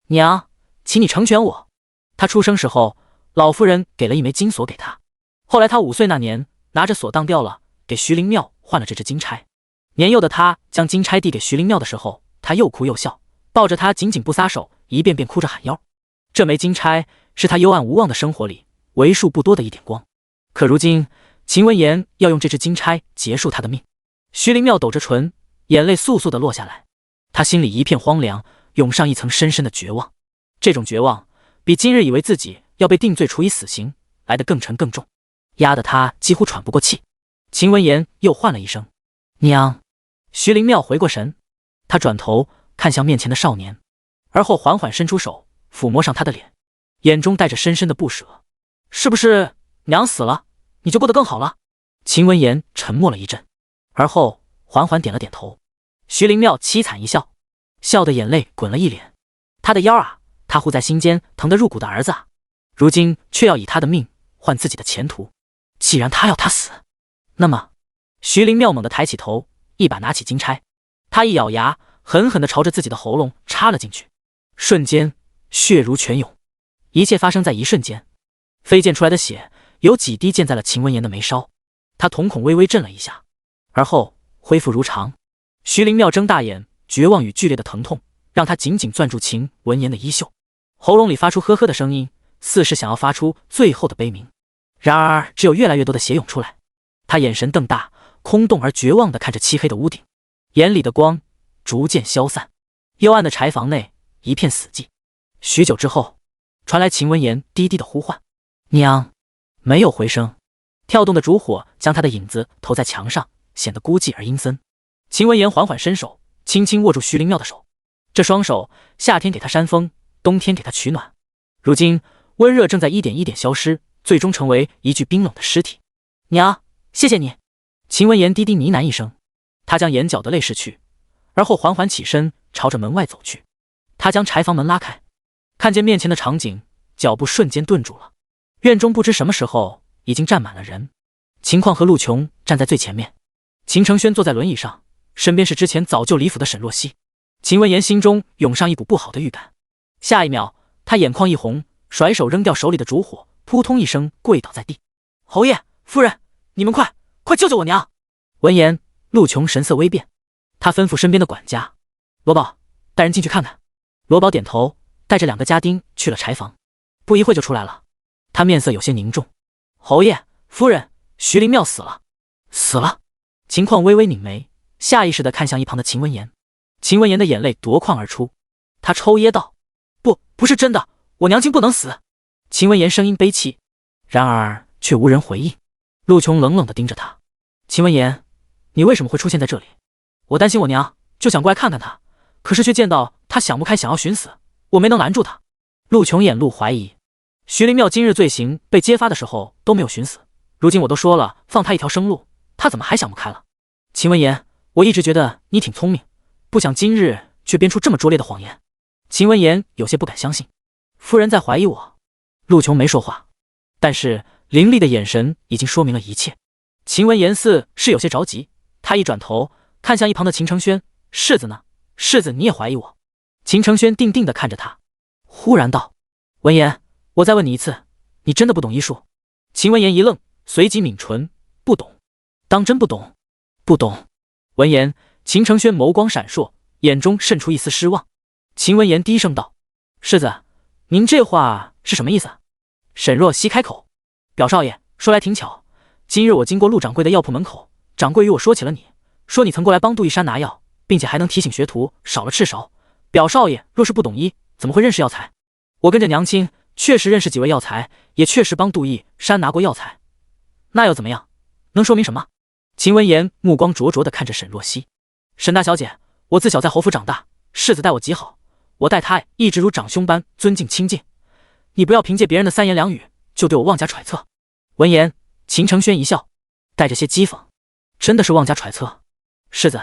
娘，请你成全我。他出生时候，老夫人给了一枚金锁给他，后来他5岁那年拿着锁当掉了，给徐灵妙换了这只金钗。年幼的他将金钗递给徐灵妙的时候，他又哭又笑，抱着她紧紧不撒手，一遍遍哭着喊要。这枚金钗是他幽暗无望的生活里为数不多的一点光，可如今秦文言要用这只金钗结束他的命。徐灵妙抖着唇，眼泪簌簌地落下来，他心里一片荒凉，涌上一层深深的绝望。这种绝望比今日以为自己要被定罪处以死刑来得更沉更重，压得他几乎喘不过气。秦文言又唤了一声娘。徐灵妙回过神，他转头看向面前的少年，而后缓缓伸出手抚摸上他的脸，眼中带着深深的不舍。是不是娘死了你就过得更好了？秦文言沉默了一阵，而后缓缓点了点头。徐灵妙凄惨一笑，笑得眼泪滚了一脸。他的腰啊，他护在心间疼得入骨的儿子啊，如今却要以他的命换自己的前途。既然他要他死，那么徐灵妙猛地抬起头，一把拿起金钗，他一咬牙，狠狠地朝着自己的喉咙插了进去。瞬间，血如泉涌。一切发生在一瞬间，飞溅出来的血有几滴溅在了秦文言的眉梢，他瞳孔微微震了一下，而后恢复如常。徐灵妙睁大眼，绝望与剧烈的疼痛让他紧紧攥住秦文言的衣袖，喉咙里发出呵呵的声音，似是想要发出最后的悲鸣。然而只有越来越多的血涌出来，他眼神瞪大，空洞而绝望地看着漆黑的屋顶，眼里的光逐渐消散。幽暗的柴房内一片死寂。许久之后，传来秦文言低低的呼唤：“娘！”没有回声。跳动的烛火将他的影子投在墙上，显得孤寂而阴森。秦文言缓缓伸手，轻轻握住徐灵妙的手。这双手，夏天给他扇风，冬天给他取暖。如今温热正在一点一点消失，最终成为一具冰冷的尸体。娘，谢谢你。秦文言低低呢喃一声，他将眼角的泪拭去，而后缓缓起身，朝着门外走去。他将柴房门拉开，看见面前的场景，脚步瞬间顿住了。院中不知什么时候已经站满了人，秦况和陆琼站在最前面，秦承轩坐在轮椅上，身边是之前早就离府的沈若曦。秦文言心中涌上一股不好的预感，下一秒他眼眶一红，甩手扔掉手里的烛火，扑通一声跪倒在地。侯爷夫人，你们快救救我娘！闻言，陆琼神色微变，他吩咐身边的管家罗宝带人进去看看。罗宝点头，带着2个家丁去了柴房，不一会就出来了。他面色有些凝重：“侯爷夫人，徐灵妙死了。”死了？秦况微微拧眉，下意识地看向一旁的秦文言。秦文言的眼泪夺眶而出，他抽噎道：“不是真的，我娘亲不能死。”秦文言声音悲戚，然而却无人回应。陆琼冷冷地盯着他：“秦文言，你为什么会出现在这里？”“我担心我娘，就想过来看看她，可是却见到她想不开，想要寻死，我没能拦住她。”陆琼眼露怀疑：“徐灵妙今日罪行被揭发的时候都没有寻死，如今我都说了放她一条生路，她怎么还想不开了？”“秦文言，我一直觉得你挺聪明，不想今日却编出这么拙劣的谎言。”秦文言有些不敢相信：“夫人在怀疑我？”陆琼没说话，但是凌厉的眼神已经说明了一切。秦文言似是有些着急，他一转头看向一旁的秦承轩：“世子呢？世子你也怀疑我？”秦承轩定定地看着他，忽然道：“文言，我再问你一次，你真的不懂医术？”秦文言一愣，随即抿唇：“不懂。”“当真不懂？”“不懂。”闻言，秦承轩眸光闪烁，眼中渗出一丝失望。秦文言低声道：“世子，您这话是什么意思？”沈若曦开口：“表少爷，说来挺巧，今日我经过陆掌柜的药铺门口，掌柜与我说起了你，说你曾过来帮杜一山拿药，并且还能提醒学徒少了赤芍。表少爷若是不懂医，怎么会认识药材？我跟着娘亲确实认识几位药材，也确实帮杜一山拿过药材，那又怎么样？能说明什么？”秦文言目光灼灼地看着沈若曦：“沈大小姐，我自小在侯府长大，世子待我极好，我待他一直如长兄般尊敬亲近，你不要凭借别人的3言2语就对我妄加揣测。”闻言，秦承轩一笑，带着些讥讽：“真的是妄加揣测？世子，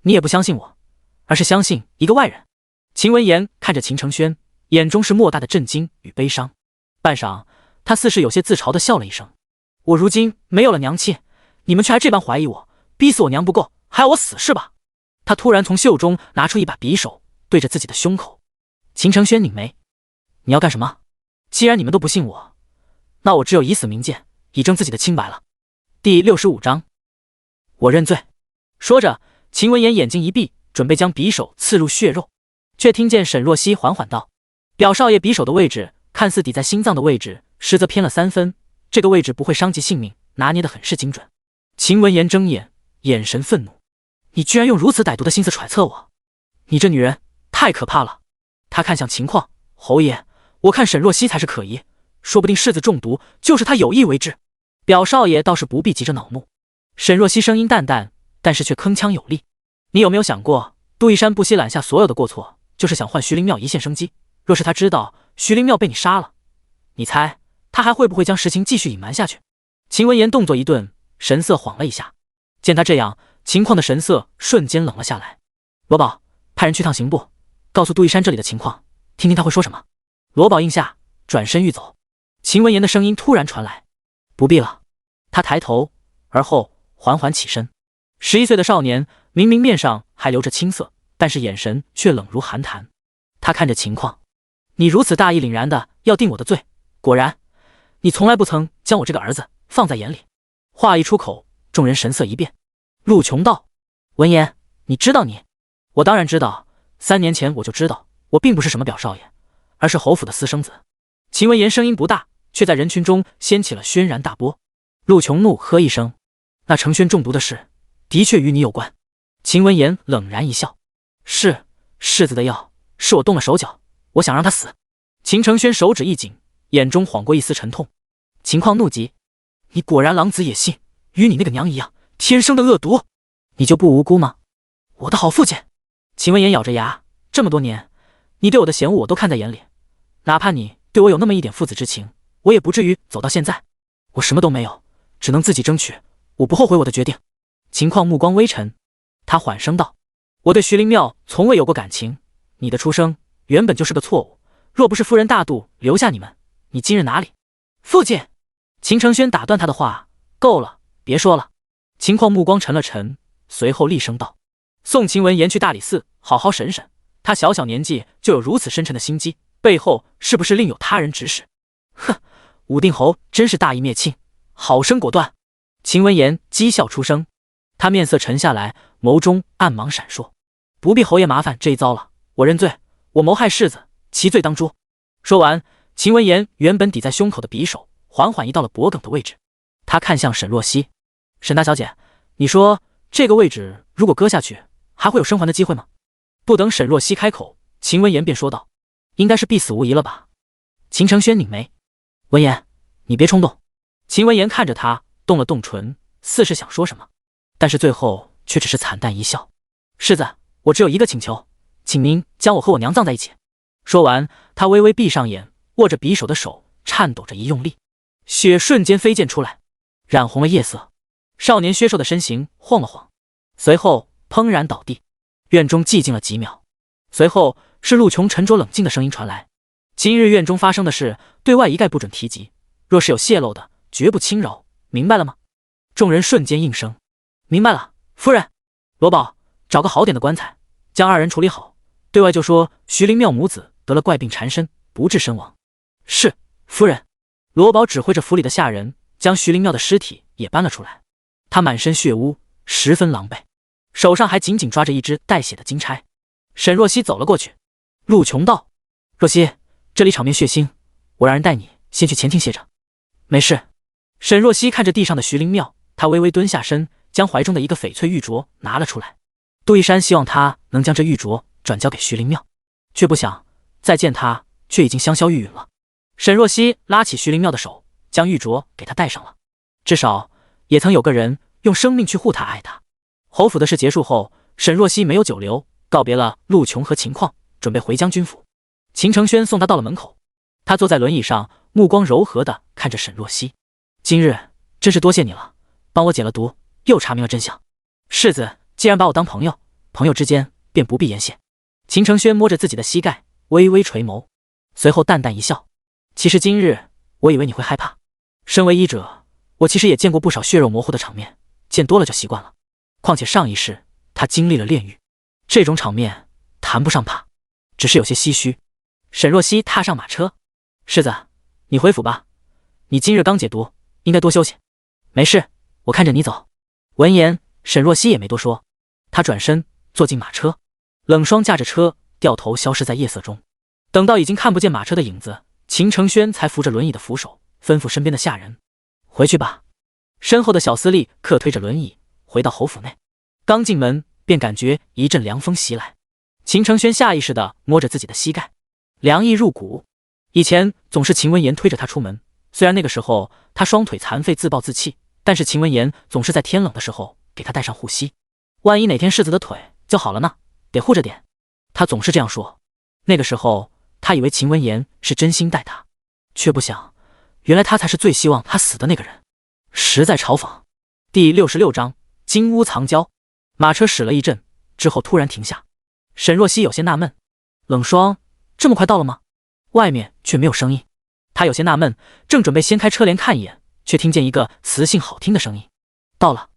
你也不相信我，而是相信一个外人？”秦文言看着秦承轩，眼中是莫大的震惊与悲伤。半晌，他似是有些自嘲地笑了一声：“我如今没有了娘亲，你们却还这般怀疑我，逼死我娘不够，还要我死是吧？”他突然从袖中拿出一把匕首，对着自己的胸口。秦承轩拧眉：“你要干什么？既然你们都不信我，那我只有以死明鉴，以证自己的清白了。”第65章，我认罪。说着，秦文言眼睛一闭，准备将匕首刺入血肉，却听见沈若曦缓缓道：“表少爷匕首的位置看似抵在心脏的位置，实则偏了3分，这个位置不会伤及性命，拿捏得很是精准。”秦文言睁眼，眼神愤怒：“你居然用如此歹毒的心思揣测我，你这女人太可怕了！”他看向秦况：“侯爷，我看沈若曦才是可疑，说不定世子中毒就是他有意为之。表少爷倒是不必急着恼怒。”沈若曦声音淡淡，但是却铿锵有力：“你有没有想过，杜一山不惜揽下所有的过错，就是想换徐灵妙一线生机？若是他知道徐灵妙被你杀了，你猜他还会不会将实情继续隐瞒下去？”秦文言动作一顿，神色晃了一下。见他这样，秦况的神色瞬间冷了下来。“罗宝，派人去趟刑部，告诉杜一山这里的情况，听听他会说什么。”罗宝应下，转身欲走。秦文言的声音突然传来：“不必了。”他抬头，而后缓缓起身。11岁的少年，明明面上还留着青涩，但是眼神却冷如寒潭。他看着秦况，你如此大义凛然的要定我的罪，果然，你从来不曾将我这个儿子放在眼里。话一出口，众人神色一变。陆琼道：文言，你知道你？我当然知道，3年前我就知道，我并不是什么表少爷，而是侯府的私生子。秦文言声音不大，却在人群中掀起了轩然大波。陆琼怒喝一声：那程轩中毒的事，的确与你有关。秦文言冷然一笑：是，世子的药，是我动了手脚，我想让他死。秦程轩手指一紧，眼中晃过一丝沉痛。秦况怒极：你果然狼子野性，与你那个娘一样，天生的恶毒。你就不无辜吗？我的好父亲！秦文言咬着牙，这么多年，你对我的嫌恶我都看在眼里，哪怕你对我有那么一点父子之情，我也不至于走到现在。我什么都没有，只能自己争取，我不后悔我的决定。秦况目光微沉，他缓声道：我对徐灵庙从未有过感情，你的出生原本就是个错误，若不是夫人大度留下你们，你今日哪里？父亲！秦承轩打断他的话：够了，别说了。秦况目光沉了沉，随后厉声道：送秦文言去大理寺好好审审，他小小年纪就有如此深沉的心机，背后是不是另有他人指使？哼，武定侯真是大义灭亲，好生果断。秦文言讥笑出声，他面色沉下来，眸中暗芒闪烁。不必侯爷麻烦这一遭了，我认罪，我谋害世子，其罪当诛。说完，秦文言原本抵在胸口的匕首缓缓移到了脖颈的位置。他看向沈若曦：沈大小姐，你说这个位置如果割下去，还会有生还的机会吗？不等沈若曦开口，秦文言便说道：应该是必死无疑了吧。秦承轩拧眉：文言，你别冲动。秦文言看着他，动了动唇，似是想说什么，但是最后却只是惨淡一笑：世子，我只有一个请求，请您将我和我娘葬在一起。说完，他微微闭上眼，握着匕首的手颤抖着一用力，血瞬间飞溅出来，染红了夜色。少年削瘦的身形晃了晃，随后砰然倒地。院中寂静了几秒，随后是陆琼沉着冷静的声音传来：今日院中发生的事，对外一概不准提及，若是有泄露的，绝不轻饶，明白了吗？众人瞬间应声：明白了，夫人。罗宝，找个好点的棺材，将2人处理好，对外就说徐灵庙母子得了怪病缠身，不治身亡。是，夫人。罗宝指挥着府里的下人，将徐灵庙的尸体也搬了出来。他满身血污，十分狼狈，手上还紧紧抓着一只带血的金钗。沈若曦走了过去。陆琼道：若曦，这里场面血腥，我让人带你先去前厅歇着。没事。沈若曦看着地上的徐灵庙，她微微蹲下身，将怀中的一个翡翠玉镯拿了出来。杜一山希望他能将这玉镯转交给徐灵庙，却不想再见他，却已经香消玉殒了。沈若曦拉起徐灵庙的手，将玉镯给他戴上了。至少也曾有个人用生命去护他爱他。侯府的事结束后，沈若曦没有久留，告别了陆琼和秦况，准备回将军府。秦承轩送他到了门口，他坐在轮椅上，目光柔和地看着沈若曦：今日真是多谢你了，帮我解了毒，又查明了真相。世子既然把我当朋友，朋友之间便不必言谢。秦承轩摸着自己的膝盖，微微垂眸，随后淡淡一笑：其实今日我以为你会害怕，身为医者，我其实也见过不少血肉模糊的场面，见多了就习惯了。况且上一世他经历了炼狱，这种场面谈不上怕，只是有些唏嘘。沈若曦踏上马车：世子，你回府吧，你今日刚解毒，应该多休息。没事，我看着你走。闻言，沈若曦也没多说，她转身坐进马车。冷霜驾着车掉头消失在夜色中。等到已经看不见马车的影子，秦承轩才扶着轮椅的扶手，吩咐身边的下人：回去吧。身后的小厮立刻推着轮椅回到侯府内，刚进门便感觉一阵凉风袭来。秦承轩下意识地摸着自己的膝盖，凉意入骨。以前总是秦文言推着他出门，虽然那个时候他双腿残废自暴自弃，但是秦文言总是在天冷的时候给他带上护膝，万一哪天世子的腿就好了呢，得护着点。他总是这样说。那个时候他以为秦文言是真心待他，却不想原来他才是最希望他死的那个人，实在嘲讽。第66章金屋藏娇。马车驶了一阵之后突然停下，沈若曦有些纳闷：冷霜这么快到了吗？外面却没有声音。他有些纳闷，正准备掀开车帘看一眼，却听见一个磁性好听的声音：到了。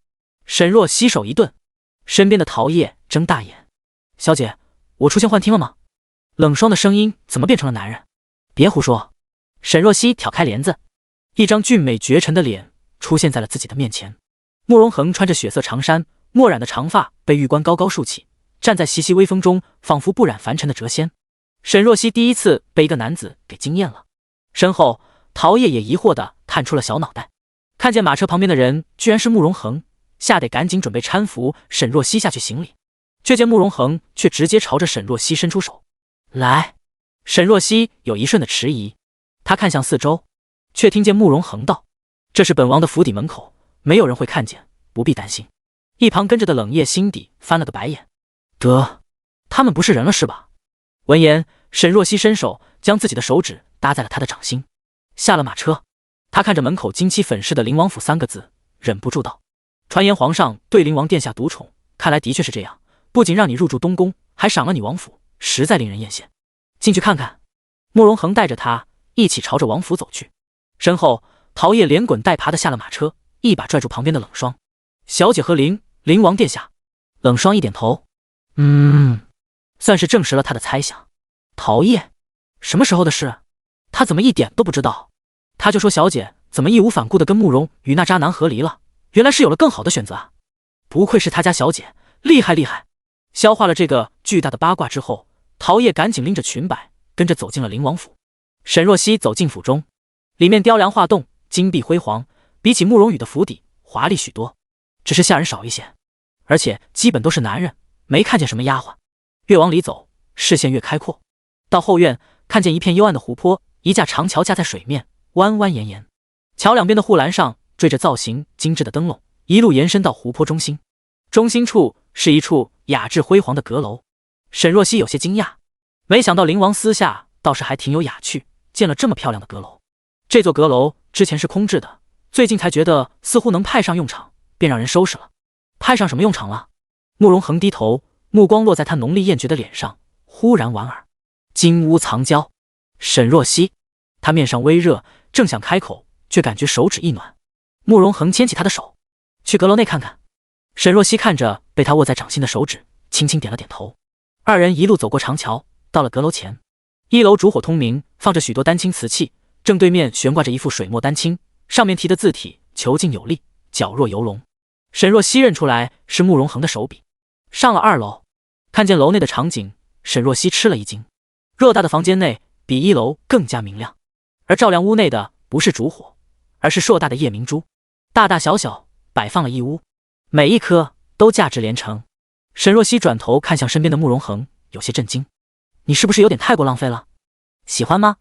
沈若曦手一顿，身边的陶叶睁大眼：“小姐，我出现幻听了吗？”冷霜的声音怎么变成了男人？别胡说！沈若曦挑开帘子，一张俊美绝尘的脸出现在了自己的面前。慕容恒穿着血色长衫，墨染的长发被玉冠高高竖起，站在习习微风中，仿佛不染凡尘的谪仙。沈若曦第一次被一个男子给惊艳了。身后，陶叶也疑惑地探出了小脑袋，看见马车旁边的人居然是慕容恒，吓得赶紧准备搀扶沈若曦下去行礼，却见慕容恒却直接朝着沈若曦伸出手来。沈若曦有一瞬的迟疑，她看向四周，却听见慕容恒道：“这是本王的府邸门口，没有人会看见，不必担心。”一旁跟着的冷夜心底翻了个白眼，得，他们不是人了是吧？闻言，沈若曦伸手将自己的手指搭在了他的掌心。下了马车，他看着门口金漆粉饰的灵王府3个字，忍不住道：“传言皇上对灵王殿下独宠，看来的确是这样，不仅让你入住东宫，还赏了你王府，实在令人艳羡。进去看看。”慕容恒带着他一起朝着王府走去，身后陶叶连滚带爬的下了马车，一把拽住旁边的冷霜：“小姐和灵王殿下。”冷霜一点头，算是证实了他的猜想。陶叶，什么时候的事？他怎么一点都不知道？他就说小姐怎么义无反顾的跟慕容与那渣男和离了，原来是有了更好的选择啊！不愧是他家小姐，厉害厉害！消化了这个巨大的八卦之后，陶叶赶紧拎着裙摆跟着走进了灵王府。沈若曦走进府中，里面雕梁画栋，金碧辉煌，比起慕容羽的府邸华丽许多，只是下人少一些，而且基本都是男人，没看见什么丫鬟。越往里走，视线越开阔，到后院看见一片幽暗的湖泊，一架长桥架在水面，弯弯延延，桥两边的护栏上缀着造型精致的灯笼，一路延伸到湖泊中心。中心处是一处雅致辉煌的阁楼。沈若曦有些惊讶，没想到灵王私下倒是还挺有雅趣，建了这么漂亮的阁楼。这座阁楼之前是空置的，最近才觉得似乎能派上用场，便让人收拾了。派上什么用场了？慕容恒低头，目光落在他浓丽艳绝的脸上，忽然莞尔：“金屋藏娇。”沈若曦，他面上微热，正想开口，却感觉手指一暖。慕容恒牵起他的手：“去阁楼内看看。”沈若曦看着被他握在掌心的手指，轻轻点了点头。二人一路走过长桥，到了阁楼前。一楼烛火通明，放着许多丹青瓷器，正对面悬挂着一副水墨丹青，上面题的字体遒劲有力，皎若游龙。沈若曦认出来是慕容恒的手笔。上了2楼，看见楼内的场景，沈若曦吃了一惊。偌大的房间内比1楼更加明亮，而照亮屋内的不是烛火，而是硕大的夜明珠，大大小小摆放了一屋，每一颗都价值连城。沈若曦转头看向身边的慕容恒，有些震惊：“你是不是有点太过浪费了？喜欢吗？”“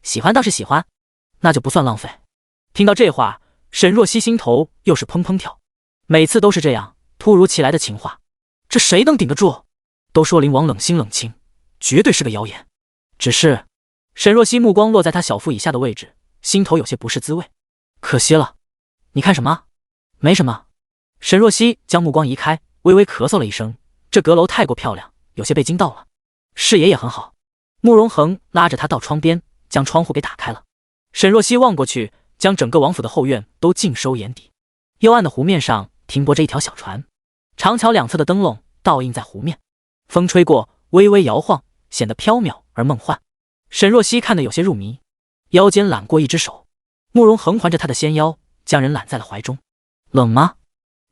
喜欢倒是喜欢，那就不算浪费。”听到这话，沈若曦心头又是砰砰跳。每次都是这样突如其来的情话，这谁能顶得住？都说灵王冷心冷清，绝对是个谣言。只是沈若曦目光落在他小腹以下的位置，心头有些不是滋味。可惜了。你看什么？没什么。沈若曦将目光移开，微微咳嗽了一声。这阁楼太过漂亮，有些被惊到了。视野也很好。慕容恒拉着他到窗边，将窗户给打开了。沈若曦望过去，将整个王府的后院都尽收眼底。幽暗的湖面上停泊着一条小船，长桥两侧的灯笼倒映在湖面，风吹过，微微摇晃，显得飘渺而梦幻。沈若曦看得有些入迷，腰间揽过一只手，慕容恒环着她的纤腰，将人揽在了怀中。冷吗？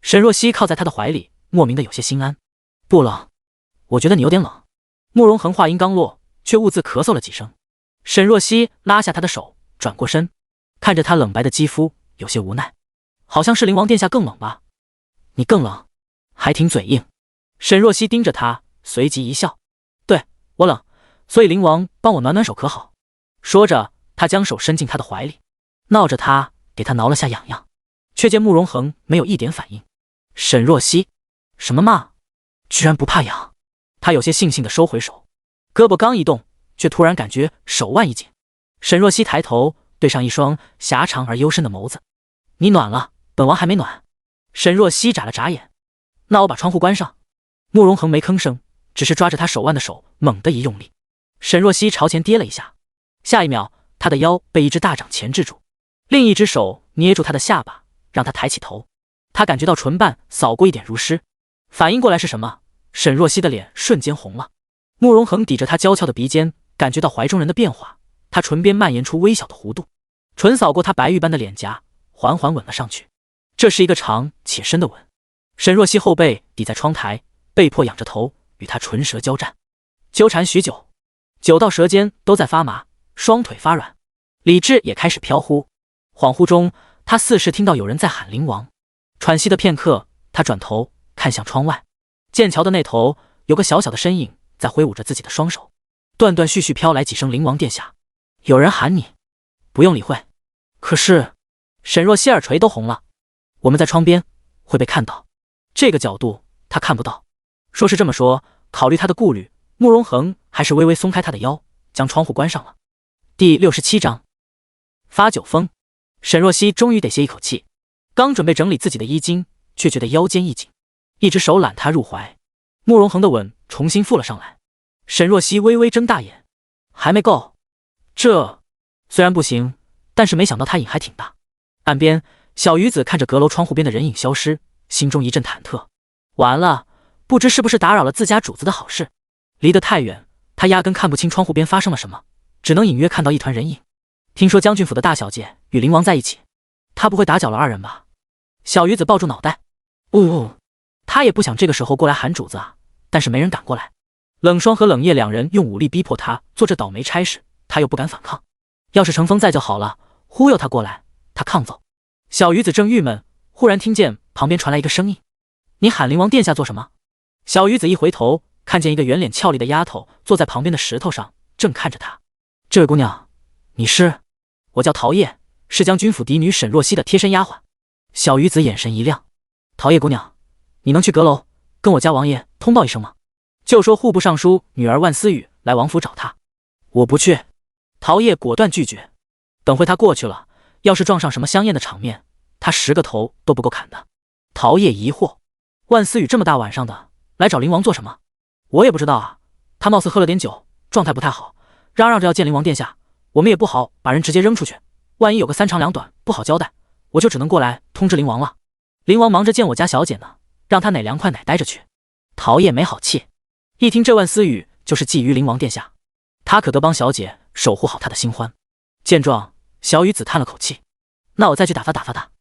沈若曦靠在他的怀里，莫名的有些心安。不冷，我觉得你有点冷。慕容恒话音刚落，却兀自咳嗽了几声。沈若曦拉下他的手，转过身，看着他冷白的肌肤，有些无奈。好像是灵王殿下更冷吧？你更冷，还挺嘴硬。沈若曦盯着他，随即一笑：“对，我冷，所以灵王帮我暖暖手可好？”说着，他将手伸进他的怀里，闹着他给他挠了下痒痒，却见慕容恒没有一点反应。沈若曦，什么嘛，居然不怕痒？他有些悻悻地收回手，胳膊刚一动，却突然感觉手腕一紧。沈若曦抬头对上一双狭长而幽深的眸子：“你暖了，本王还没暖。”沈若曦眨了眨眼：“那我把窗户关上。”慕容恒没吭声，只是抓着他手腕的手猛地一用力，沈若曦朝前跌了一下，下一秒他的腰被一只大掌钳制住，另一只手捏住他的下巴，让他抬起头。他感觉到唇瓣扫过一点如湿，反应过来是什么，沈若曦的脸瞬间红了。慕容恒抵着她娇俏的鼻尖，感觉到怀中人的变化，他唇边蔓延出微小的弧度，唇扫过她白玉般的脸颊，缓缓吻了上去。这是一个长且深的吻。沈若曦后背抵在窗台，被迫仰着头与他唇舌交战，纠缠许久，久到舌尖都在发麻，双腿发软，理智也开始飘忽。恍惚中，他似是听到有人在喊灵王。喘息的片刻，他转头看向窗外，剑桥的那头有个小小的身影在挥舞着自己的双手，断断续续飘来几声灵王殿下，有人喊你。不用理会。可是沈若曦耳垂都红了，我们在窗边会被看到，这个角度他看不到。说是这么说，考虑他的顾虑，慕容恒还是微微松开他的腰，将窗户关上了。第67章发酒疯。沈若曦终于得歇一口气，刚准备整理自己的衣襟，却觉得腰间一紧，一只手揽他入怀。慕容恒的吻重新附了上来。沈若曦微微睁大眼，还没够。这虽然不行，但是没想到他瘾还挺大。岸边，小鱼子看着阁楼窗户边的人影消失，心中一阵忐忑。完了，不知是不是打扰了自家主子的好事。离得太远，他压根看不清窗户边发生了什么，只能隐约看到一团人影。听说将军府的大小姐与灵王在一起，他不会打搅了二人吧？小鱼子抱住脑袋，他也不想这个时候过来喊主子啊，但是没人敢过来。冷霜和冷夜两人用武力逼迫他做这倒霉差事，他又不敢反抗。要是乘风在就好了，忽悠他过来，他抗揍。小鱼子正郁闷，忽然听见旁边传来一个声音：“你喊灵王殿下做什么？”小鱼子一回头，看见一个圆脸俏丽的丫头坐在旁边的石头上，正看着他。这位姑娘，你是？我叫陶叶，是将军府嫡女沈若曦的贴身丫鬟。小鱼子眼神一亮，陶叶姑娘，你能去阁楼跟我家王爷通报一声吗？就说户部尚书女儿万思雨来王府找他。我不去。陶叶果断拒绝。等会他过去了，要是撞上什么香艳的场面，他10个头都不够砍的。陶叶疑惑，万思雨这么大晚上的来找灵王做什么？我也不知道啊，他貌似喝了点酒，状态不太好，嚷嚷着要见灵王殿下。我们也不好把人直接扔出去，万一有个三长两短不好交代，我就只能过来通知灵王了。灵王忙着见我家小姐呢，让他哪凉快哪待着去。陶叶没好气，一听这万思雨就是觊觎灵王殿下，他可得帮小姐守护好他的新欢。见状，小雨子叹了口气，那我再去打发他。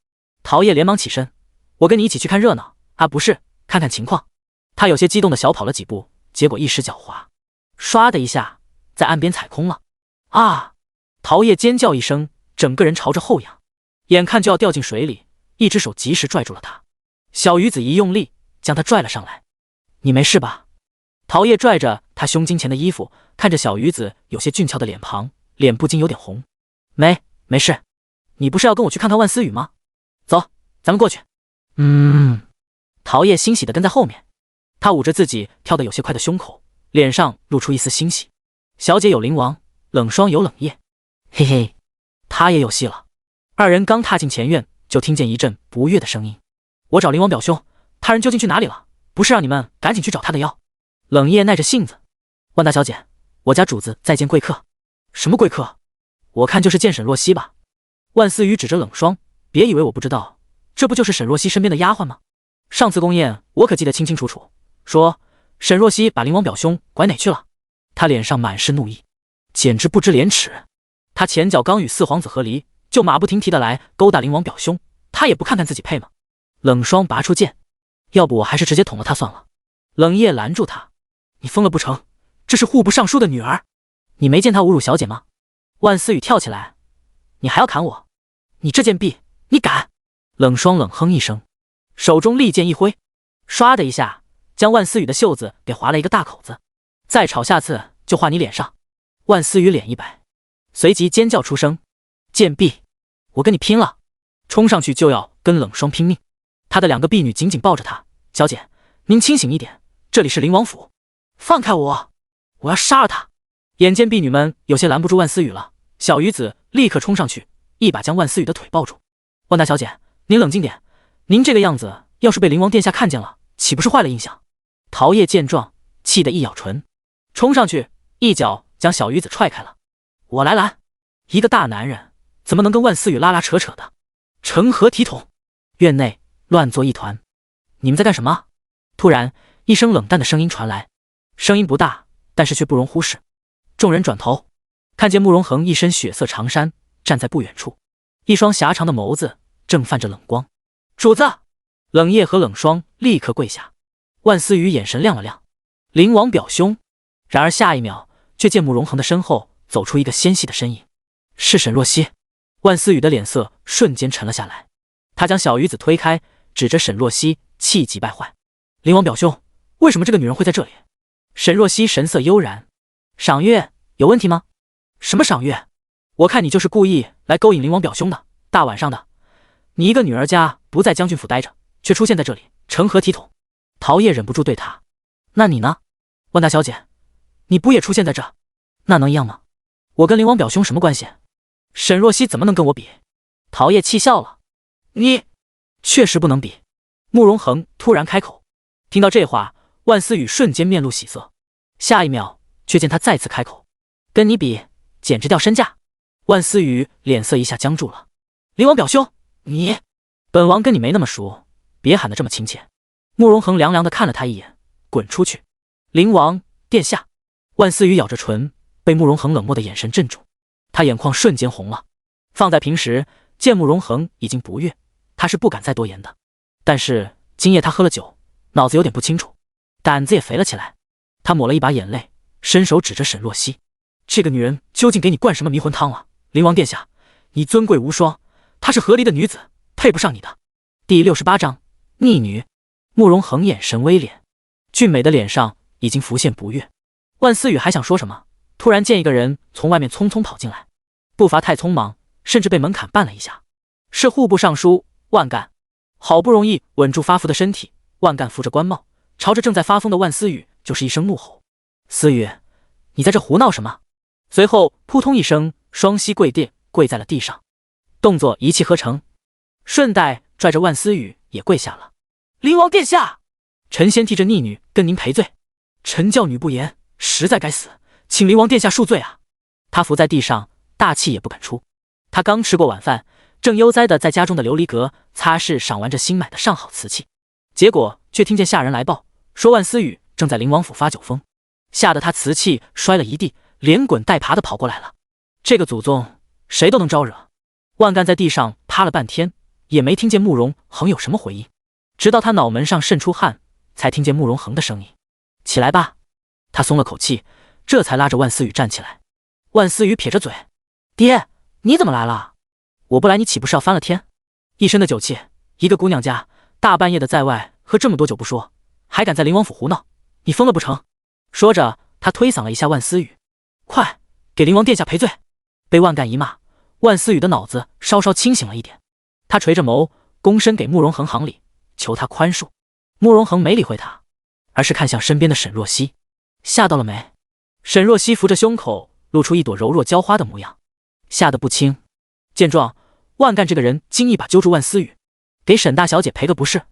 陶叶连忙起身，我跟你一起去看热闹啊，不是看看情况。他有些激动的小跑了几步，结果一时脚滑，唰的一下在岸边踩空了。啊！陶叶尖叫一声，整个人朝着后仰，眼看就要掉进水里，一只手及时拽住了他。小鱼子一用力将他拽了上来。你没事吧？陶叶拽着他胸襟前的衣服，看着小鱼子有些俊俏的脸庞，脸不禁有点红。没事。你不是要跟我去看看万思雨吗？走，咱们过去。陶叶欣喜地跟在后面，他捂着自己跳得有些快的胸口，脸上露出一丝欣喜。小姐有灵王，冷霜有冷夜，嘿嘿，他也有戏了。二人刚踏进前院，就听见一阵不悦的声音：“我找灵王表兄，他人究竟去哪里了？不是让你们赶紧去找他的要？”冷夜耐着性子：“万大小姐，我家主子在见贵客。”“什么贵客？我看就是见沈若曦吧。”万思雨指着冷霜：“别以为我不知道，这不就是沈若曦身边的丫鬟吗？上次宫宴我可记得清清楚楚，说沈若曦把灵王表兄拐哪去了？”他脸上满是怒意，简直不知廉耻。他前脚刚与四皇子和离，就马不停蹄的来勾搭灵王表兄，他也不看看自己配吗？冷霜拔出剑：“要不我还是直接捅了他算了。”冷夜拦住他：“你疯了不成？这是户部尚书的女儿，你没见他侮辱小姐吗？”万思雨跳起来：“你还要砍我？你这贱婢，你敢！”冷霜冷哼一声，手中利剑一挥，唰的一下将万思雨的袖子给划了一个大口子。再吵下次就划你脸上。万思雨脸一白，随即尖叫出声：“贱婢，我跟你拼了！”冲上去就要跟冷霜拼命。他的2个婢女紧紧抱着他：“小姐，您清醒一点，这里是灵王府，放开我，我要杀了他！”眼见婢女们有些拦不住万思雨了，小鱼子立刻冲上去，一把将万思雨的腿抱住：“万大小姐，您冷静点，您这个样子要是被灵王殿下看见了，岂不是坏了印象？”陶叶见状，气得一咬唇，冲上去一脚将小鱼子踹开了：“我来拦！一个大男人怎么能跟万思雨拉拉扯扯的？成何体统？”院内乱作一团。“你们在干什么？”突然，一声冷淡的声音传来，声音不大，但是却不容忽视。众人转头，看见慕容恒一身血色长衫站在不远处，一双狭长的眸子正泛着冷光。主子！冷夜和冷霜立刻跪下。万思雨眼神亮了亮，灵王表兄。然而下一秒，却见慕容恒的身后走出一个纤细的身影，是沈若曦。万思雨的脸色瞬间沉了下来，他将小鱼子推开，指着沈若曦，气急败坏：“灵王表兄，为什么这个女人会在这里？”沈若曦神色悠然：“赏月有问题吗？”“什么赏月？我看你就是故意来勾引灵王表兄的。大晚上的，你一个女儿家不在将军府待着，却出现在这里，成何体统？”陶叶忍不住对他：“那你呢？万大小姐，你不也出现在这？那能一样吗？我跟灵王表兄什么关系？沈若曦怎么能跟我比？”陶叶气笑了：“你确实不能比。”慕容恒突然开口，听到这话，万思雨瞬间面露喜色，下一秒却见他再次开口：“跟你比，简直掉身价。”万思雨脸色一下僵住了：“灵王表兄，你……本王跟你没那么熟，别喊得这么亲切。”慕容恒凉凉地看了他一眼：“滚出去！”灵王殿下。万思雨咬着唇，被慕容恒冷漠的眼神镇住，他眼眶瞬间红了。放在平时，见慕容恒已经不悦，他是不敢再多言的。但是今夜他喝了酒，脑子有点不清楚，胆子也肥了起来。他抹了一把眼泪，伸手指着沈若曦：“这个女人究竟给你灌什么迷魂汤了？灵王殿下，你尊贵无双，她是合离的女子，配不上你的。”第68章逆女。慕容恒眼神微敛，俊美的脸上已经浮现不悦。万思雨还想说什么，突然见一个人从外面匆匆跑进来，步伐太匆忙，甚至被门槛绊了一下。是户部尚书万干。好不容易稳住发福的身体，万干扶着官帽，朝着正在发疯的万思雨就是一声怒吼：“思雨，你在这胡闹什么？”随后扑通一声，双膝跪地，跪在了地上，动作一气呵成，顺带拽着万思雨也跪下了。“灵王殿下，臣先替这逆女跟您赔罪，臣教女不严，实在该死，请灵王殿下恕罪啊！”他伏在地上，大气也不敢出。他刚吃过晚饭，正悠哉地在家中的琉璃阁擦拭赏玩着新买的上好瓷器，结果却听见下人来报，说万思雨正在灵王府发酒疯，吓得他瓷器摔了一地，连滚带爬地跑过来了。这个祖宗谁都能招惹。万干在地上趴了半天，也没听见慕容恒有什么回应，直到他脑门上渗出汗，才听见慕容恒的声音：“起来吧。”他松了口气，这才拉着万思雨站起来。万思雨撇着嘴：“爹，你怎么来了？我不来你岂不是要翻了天？一身的酒气，一个姑娘家大半夜的在外喝这么多酒不说，还敢在灵王府胡闹，你疯了不成？”说着，他推搡了一下万思雨：“快给灵王殿下赔罪！”被万干一骂，万思雨的脑子稍稍清醒了一点，他垂着眸，躬身给慕容恒行礼，求他宽恕。慕容恒没理会他，而是看向身边的沈若曦：“吓到了没？”沈若曦扶着胸口，露出一朵柔弱娇花的模样：“吓得不轻。”见状，万干这个人竟一把揪住万思雨，给沈大小姐赔个不是。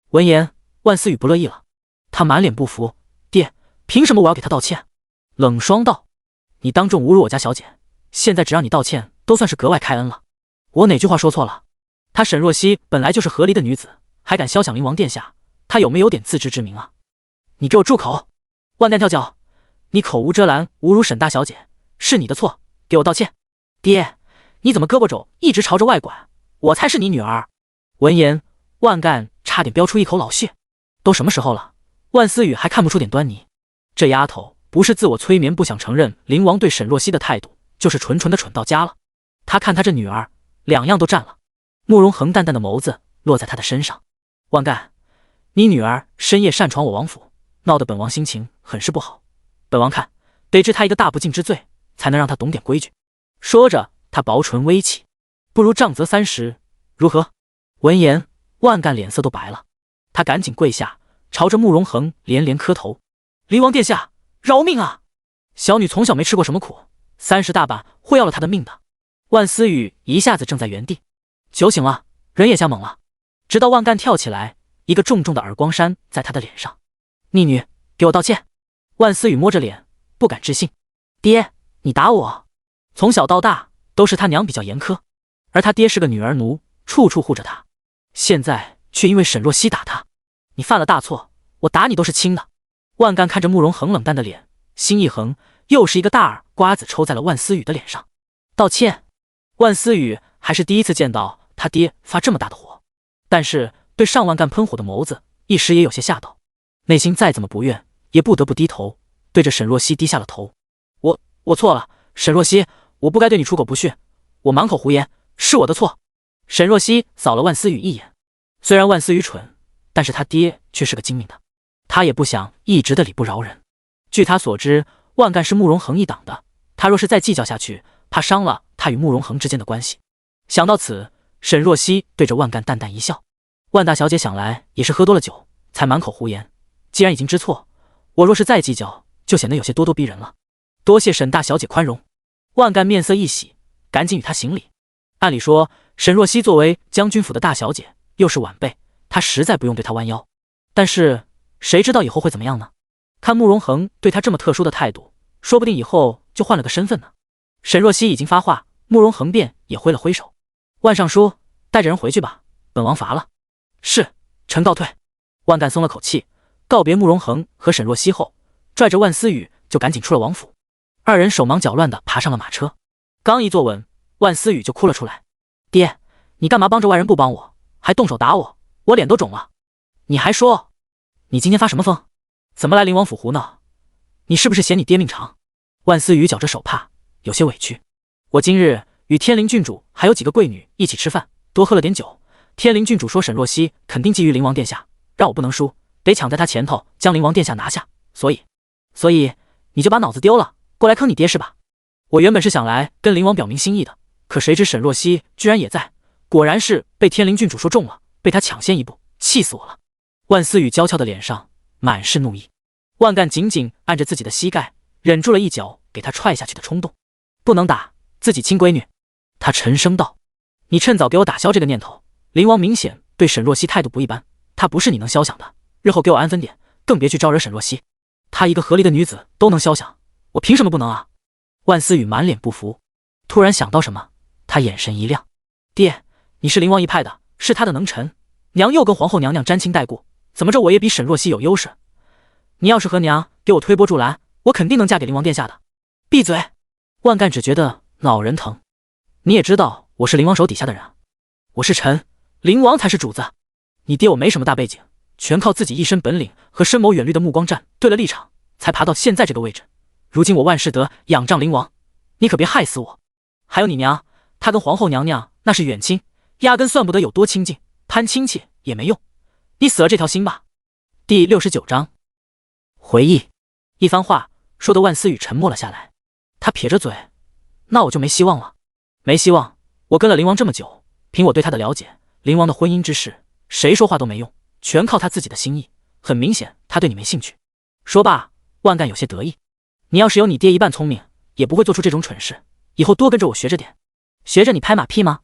闻言，万思雨不乐意了，他满脸不服：“爹，凭什么我要给他道歉？”冷霜道：“你当众侮辱我家小姐，现在只让你道歉都算是格外开恩了。我哪句话说错了？她沈若曦本来就是合离的女子，还敢肖想灵王殿下，她有没有点自知之明啊？”“你给我住口！”万干跳脚：“你口无遮拦侮辱沈大小姐，是你的错，给我道歉。”“爹，你怎么胳膊肘一直朝着外拐？我才是你女儿！”闻言，万干差点飙出一口老血。都什么时候了，万思雨还看不出点端倪？这丫头不是自我催眠不想承认灵王对沈若曦的态度，就是纯纯的蠢到家了。他看他这女儿，两样都占了。慕容恒淡淡的眸子落在他的身上：“万干，你女儿深夜擅闯我王府，闹得本王心情很是不好。本王看得治她一个大不敬之罪，才能让她懂点规矩。”说着，他薄唇微起：“不如杖责30，如何？”闻言，万干脸色都白了，他赶紧跪下，朝着慕容恒连连磕头：“灵王殿下，饶命啊！小女从小没吃过什么苦，30大板会要了她的命的。”万思雨一下子怔在原地，酒醒了，人也吓懵了，直到万干跳起来，一个重重的耳光扇在他的脸上：“逆女，给我道歉！”万思雨摸着脸，不敢置信：“爹，你打我？从小到大都是他娘比较严苛，而他爹是个女儿奴，处处护着他，现在却因为沈若曦打他，你犯了大错，我打你都是轻的。万干看着慕容恒冷淡的脸，心一横，又是一个大耳瓜子抽在了万思雨的脸上。道歉。万思雨还是第一次见到他爹发这么大的火，但是对上万干喷火的眸子，一时也有些吓到，内心再怎么不愿，也不得不低头，对着沈若曦低下了头。我错了，沈若曦，我不该对你出口不逊，我满口胡言，是我的错。沈若曦扫了万思雨一眼，虽然万思雨蠢，但是他爹却是个精明的，他也不想一直的理不饶人。据他所知，万干是慕容恒一党的，他若是再计较下去，怕伤了他与慕容恒之间的关系。想到此，沈若曦对着万干淡淡一笑。万大小姐想来也是喝多了酒，才满口胡言。既然已经知错，我若是再计较，就显得有些咄咄逼人了。多谢沈大小姐宽容。万干面色一喜，赶紧与他行礼。按理说，沈若曦作为将军府的大小姐，又是晚辈，他实在不用对她弯腰。但是谁知道以后会怎么样呢？看慕容恒对他这么特殊的态度，说不定以后就换了个身份呢。沈若曦已经发话，慕容恒便也挥了挥手。万尚书，带着人回去吧，本王乏了。是，臣告退。万干松了口气，告别慕容恒和沈若曦后，拽着万思雨就赶紧出了王府。二人手忙脚乱地爬上了马车，刚一坐稳，万思雨就哭了出来。爹，你干嘛帮着外人不帮我，还动手打我，我脸都肿了。你还说，你今天发什么疯？怎么来灵王府胡闹？你是不是嫌你爹命长？万思雨绞着手帕，有些委屈。我今日与天灵郡主还有几个贵女一起吃饭，多喝了点酒。天灵郡主说沈若曦肯定觊觎灵王殿下，让我不能输，得抢在他前头将灵王殿下拿下。所以你就把脑子丢了，过来坑你爹是吧？我原本是想来跟灵王表明心意的，可谁知沈若曦居然也在，果然是被天灵郡主说中了，被他抢先一步，气死我了。万思雨娇俏的脸上满是怒意，万干紧紧按着自己的膝盖，忍住了一脚给他踹下去的冲动。不能打自己亲闺女，他沉声道。你趁早给我打消这个念头，灵王明显对沈若曦态度不一般，她不是你能消想的，日后给我安分点，更别去招惹沈若曦。她一个合离的女子都能消想，我凭什么不能啊？万思雨满脸不服，突然想到什么，他眼神一亮。爹，你是灵王一派的，是他的能臣，娘又跟皇后娘娘沾亲带故，怎么着我也比沈若曦有优势。你要是和娘给我推波助澜，我肯定能嫁给灵王殿下的。闭嘴！万干只觉得脑仁疼。你也知道我是灵王手底下的人啊，我是臣，灵王才是主子。你爹我没什么大背景，全靠自己一身本领和深谋远虑的目光站对了立场，才爬到现在这个位置。如今我万事得仰仗灵王，你可别害死我。还有你娘，她跟皇后娘娘那是远亲，压根算不得有多亲近，攀亲戚也没用，你死了这条心吧。第69章回忆。一番话说得万思雨沉默了下来，他撇着嘴，那我就没希望了。没希望？我跟了灵王这么久，凭我对他的了解，灵王的婚姻之事，谁说话都没用，全靠他自己的心意。很明显，他对你没兴趣。说罢，万干有些得意。你要是有你爹一半聪明，也不会做出这种蠢事。以后多跟着我学着点。学着你拍马屁吗？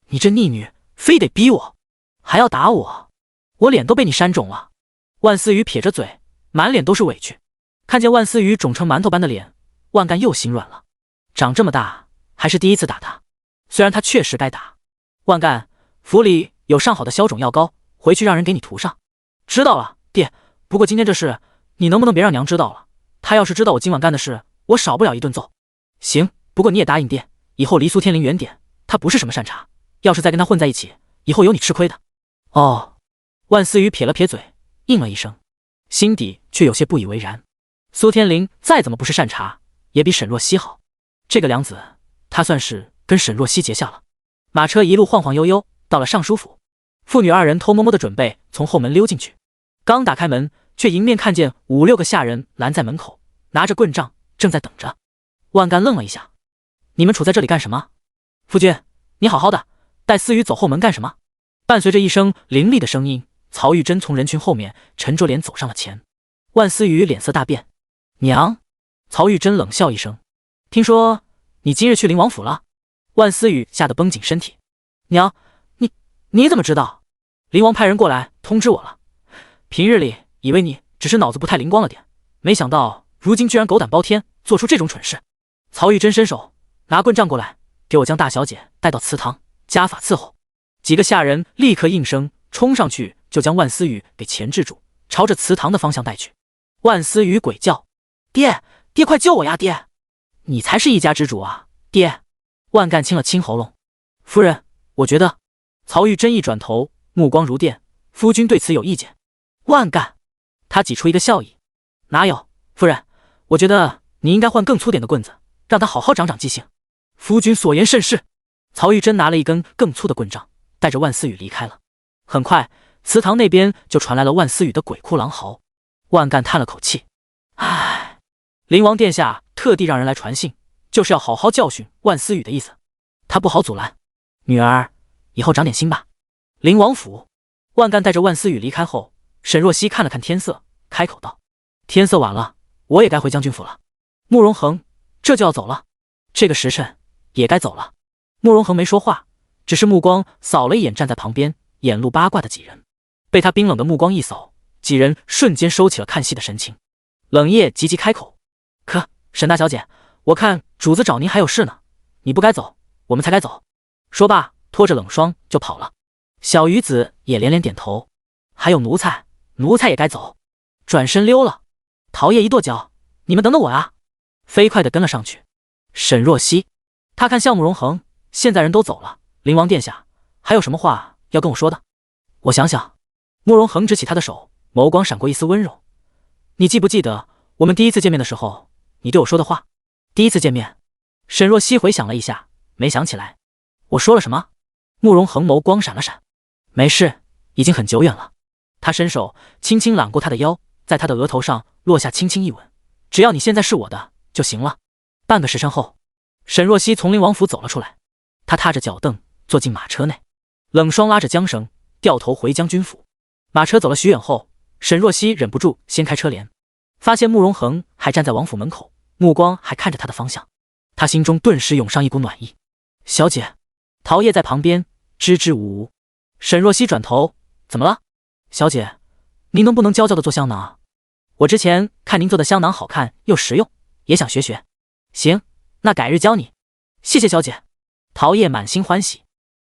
你这逆女，非得逼我，还要打我，我脸都被你扇肿了。万思雨撇着嘴，满脸都是委屈。看见万思雨肿成馒头般的脸，万干又心软了。长这么大还是第一次打他，虽然他确实该打。万干，府里有上好的消肿药膏，回去让人给你涂上。知道了，爹。不过今天这事，你能不能别让娘知道了？她要是知道我今晚干的事，我少不了一顿揍。行，不过你也答应爹，以后离苏天灵远点，他不是什么善茬，要是再跟他混在一起，以后有你吃亏的。哦。万思雨撇了撇嘴，应了一声，心底却有些不以为然。苏天灵再怎么不是善茬，也比沈若曦好。这个梁子，他算是跟沈若曦结下了。马车一路晃晃悠悠，到了尚书府。父女二人偷摸摸的准备从后门溜进去，刚打开门，却迎面看见5、6个下人拦在门口，拿着棍杖，正在等着。万干愣了一下，你们杵在这里干什么？夫君，你好好的，带思雨走后门干什么？伴随着一声凌厉的声音，曹玉珍从人群后面沉着脸走上了前。万思雨脸色大变，娘！曹玉珍冷笑一声，听说你今日去灵王府了？万思雨吓得绷紧身体，娘，你怎么知道？灵王派人过来通知我了。平日里以为你只是脑子不太灵光了点，没想到如今居然狗胆包天，做出这种蠢事。曹玉珍伸手拿棍杖过来，给我将大小姐带到祠堂，家法伺候。几个下人立刻应声冲上去，就将万思雨给钳制住，朝着祠堂的方向带去。万思雨鬼叫：“爹，爹快救我呀！爹，你才是一家之主啊！爹！”万干清了清喉咙：“夫人，我觉得……”曹玉珍一转头，目光如电：“夫君对此有意见？”万干，他挤出一个笑意：“哪有，夫人，我觉得你应该换更粗点的棍子，让他好好长长记性。”夫君所言甚是。曹玉珍拿了一根更粗的棍杖，带着万思雨离开了。很快，祠堂那边就传来了万思雨的鬼哭狼嚎。万干叹了口气：“唉，灵王殿下特地让人来传信，就是要好好教训万思雨的意思，他不好阻拦。女儿，以后长点心吧。”灵王府，万干带着万思雨离开后，沈若曦看了看天色，开口道：“天色晚了，我也该回将军府了。”慕容恒这就要走了，这个时辰也该走了。慕容恒没说话，只是目光扫了一眼站在旁边眼露八卦的几人，被他冰冷的目光一扫，几人瞬间收起了看戏的神情。冷夜急急开口：“可沈大小姐，我看主子找您还有事呢，你不该走，我们才该走。”说罢，拖着冷霜就跑了。小鱼子也连连点头：“还有奴才，奴才也该走。”转身溜了。陶叶一跺脚：“你们等等我啊！”飞快地跟了上去。沈若曦，他看向慕容恒，现在人都走了，灵王殿下还有什么话要跟我说的？我想想。慕容恒执起他的手，眸光闪过一丝温柔：“你记不记得我们第一次见面的时候，你对我说的话？”第一次见面，沈若曦回想了一下，没想起来。我说了什么？慕容恒眸光闪了闪：“没事，已经很久远了。”他伸手轻轻揽过他的腰，在他的额头上落下轻轻一吻：“只要你现在是我的就行了。”半个时辰后，沈若曦从灵王府走了出来，她踏着脚凳坐进马车内，冷霜拉着缰绳掉头回将军府。马车走了许远后，沈若曦忍不住掀开车帘，发现慕容恒还站在王府门口，目光还看着他的方向，他心中顿时涌上一股暖意。“小姐。”陶叶在旁边支支吾吾。沈若曦转头：“怎么了？小姐，您能不能教教的做香囊啊？我之前看您做的香囊好看又实用，也想学学。”“行，那改日教你。”“谢谢小姐。”陶叶满心欢喜，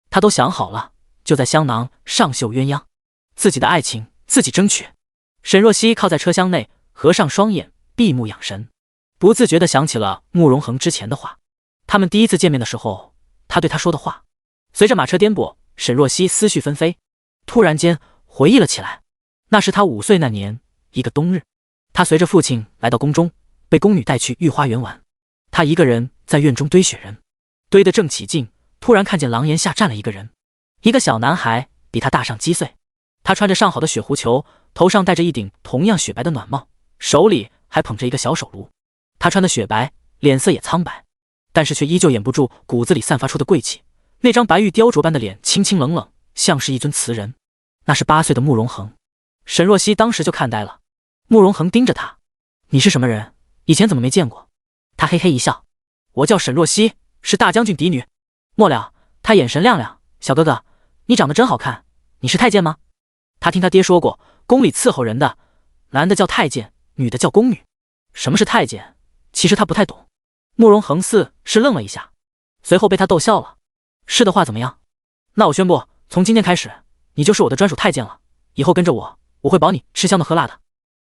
他都想好了，就在香囊上绣鸳鸯，自己的爱情自己争取。沈若曦靠在车厢内，合上双眼，闭目养神，不自觉地想起了慕容恒之前的话，他们第一次见面的时候，他对他说的话。随着马车颠簸，沈若曦思绪纷飞，突然间回忆了起来。那是他5岁那年一个冬日，他随着父亲来到宫中，被宫女带去御花园玩。他一个人在院中堆雪人，堆得正起劲，突然看见廊檐下站了一个人，一个小男孩，比他大上几岁。他穿着上好的雪狐裘，头上戴着一顶同样雪白的暖帽，手里还捧着一个小手炉。他穿的雪白，脸色也苍白，但是却依旧掩不住骨子里散发出的贵气。那张白玉雕琢般的脸清清冷冷，像是一尊瓷人。那是8岁的慕容恒。沈若曦当时就看呆了。慕容恒盯着他：“你是什么人？以前怎么没见过？”他嘿嘿一笑：“我叫沈若曦，是大将军嫡女。”末了，他眼神亮亮：“小哥哥，你长得真好看，你是太监吗？”他听他爹说过，宫里伺候人的，男的叫太监，女的叫宫女。什么是太监？其实他不太懂。慕容恒似是愣了一下，随后被他逗笑了。是的话怎么样？那我宣布，从今天开始，你就是我的专属太监了。以后跟着我，我会保你吃香的喝辣的。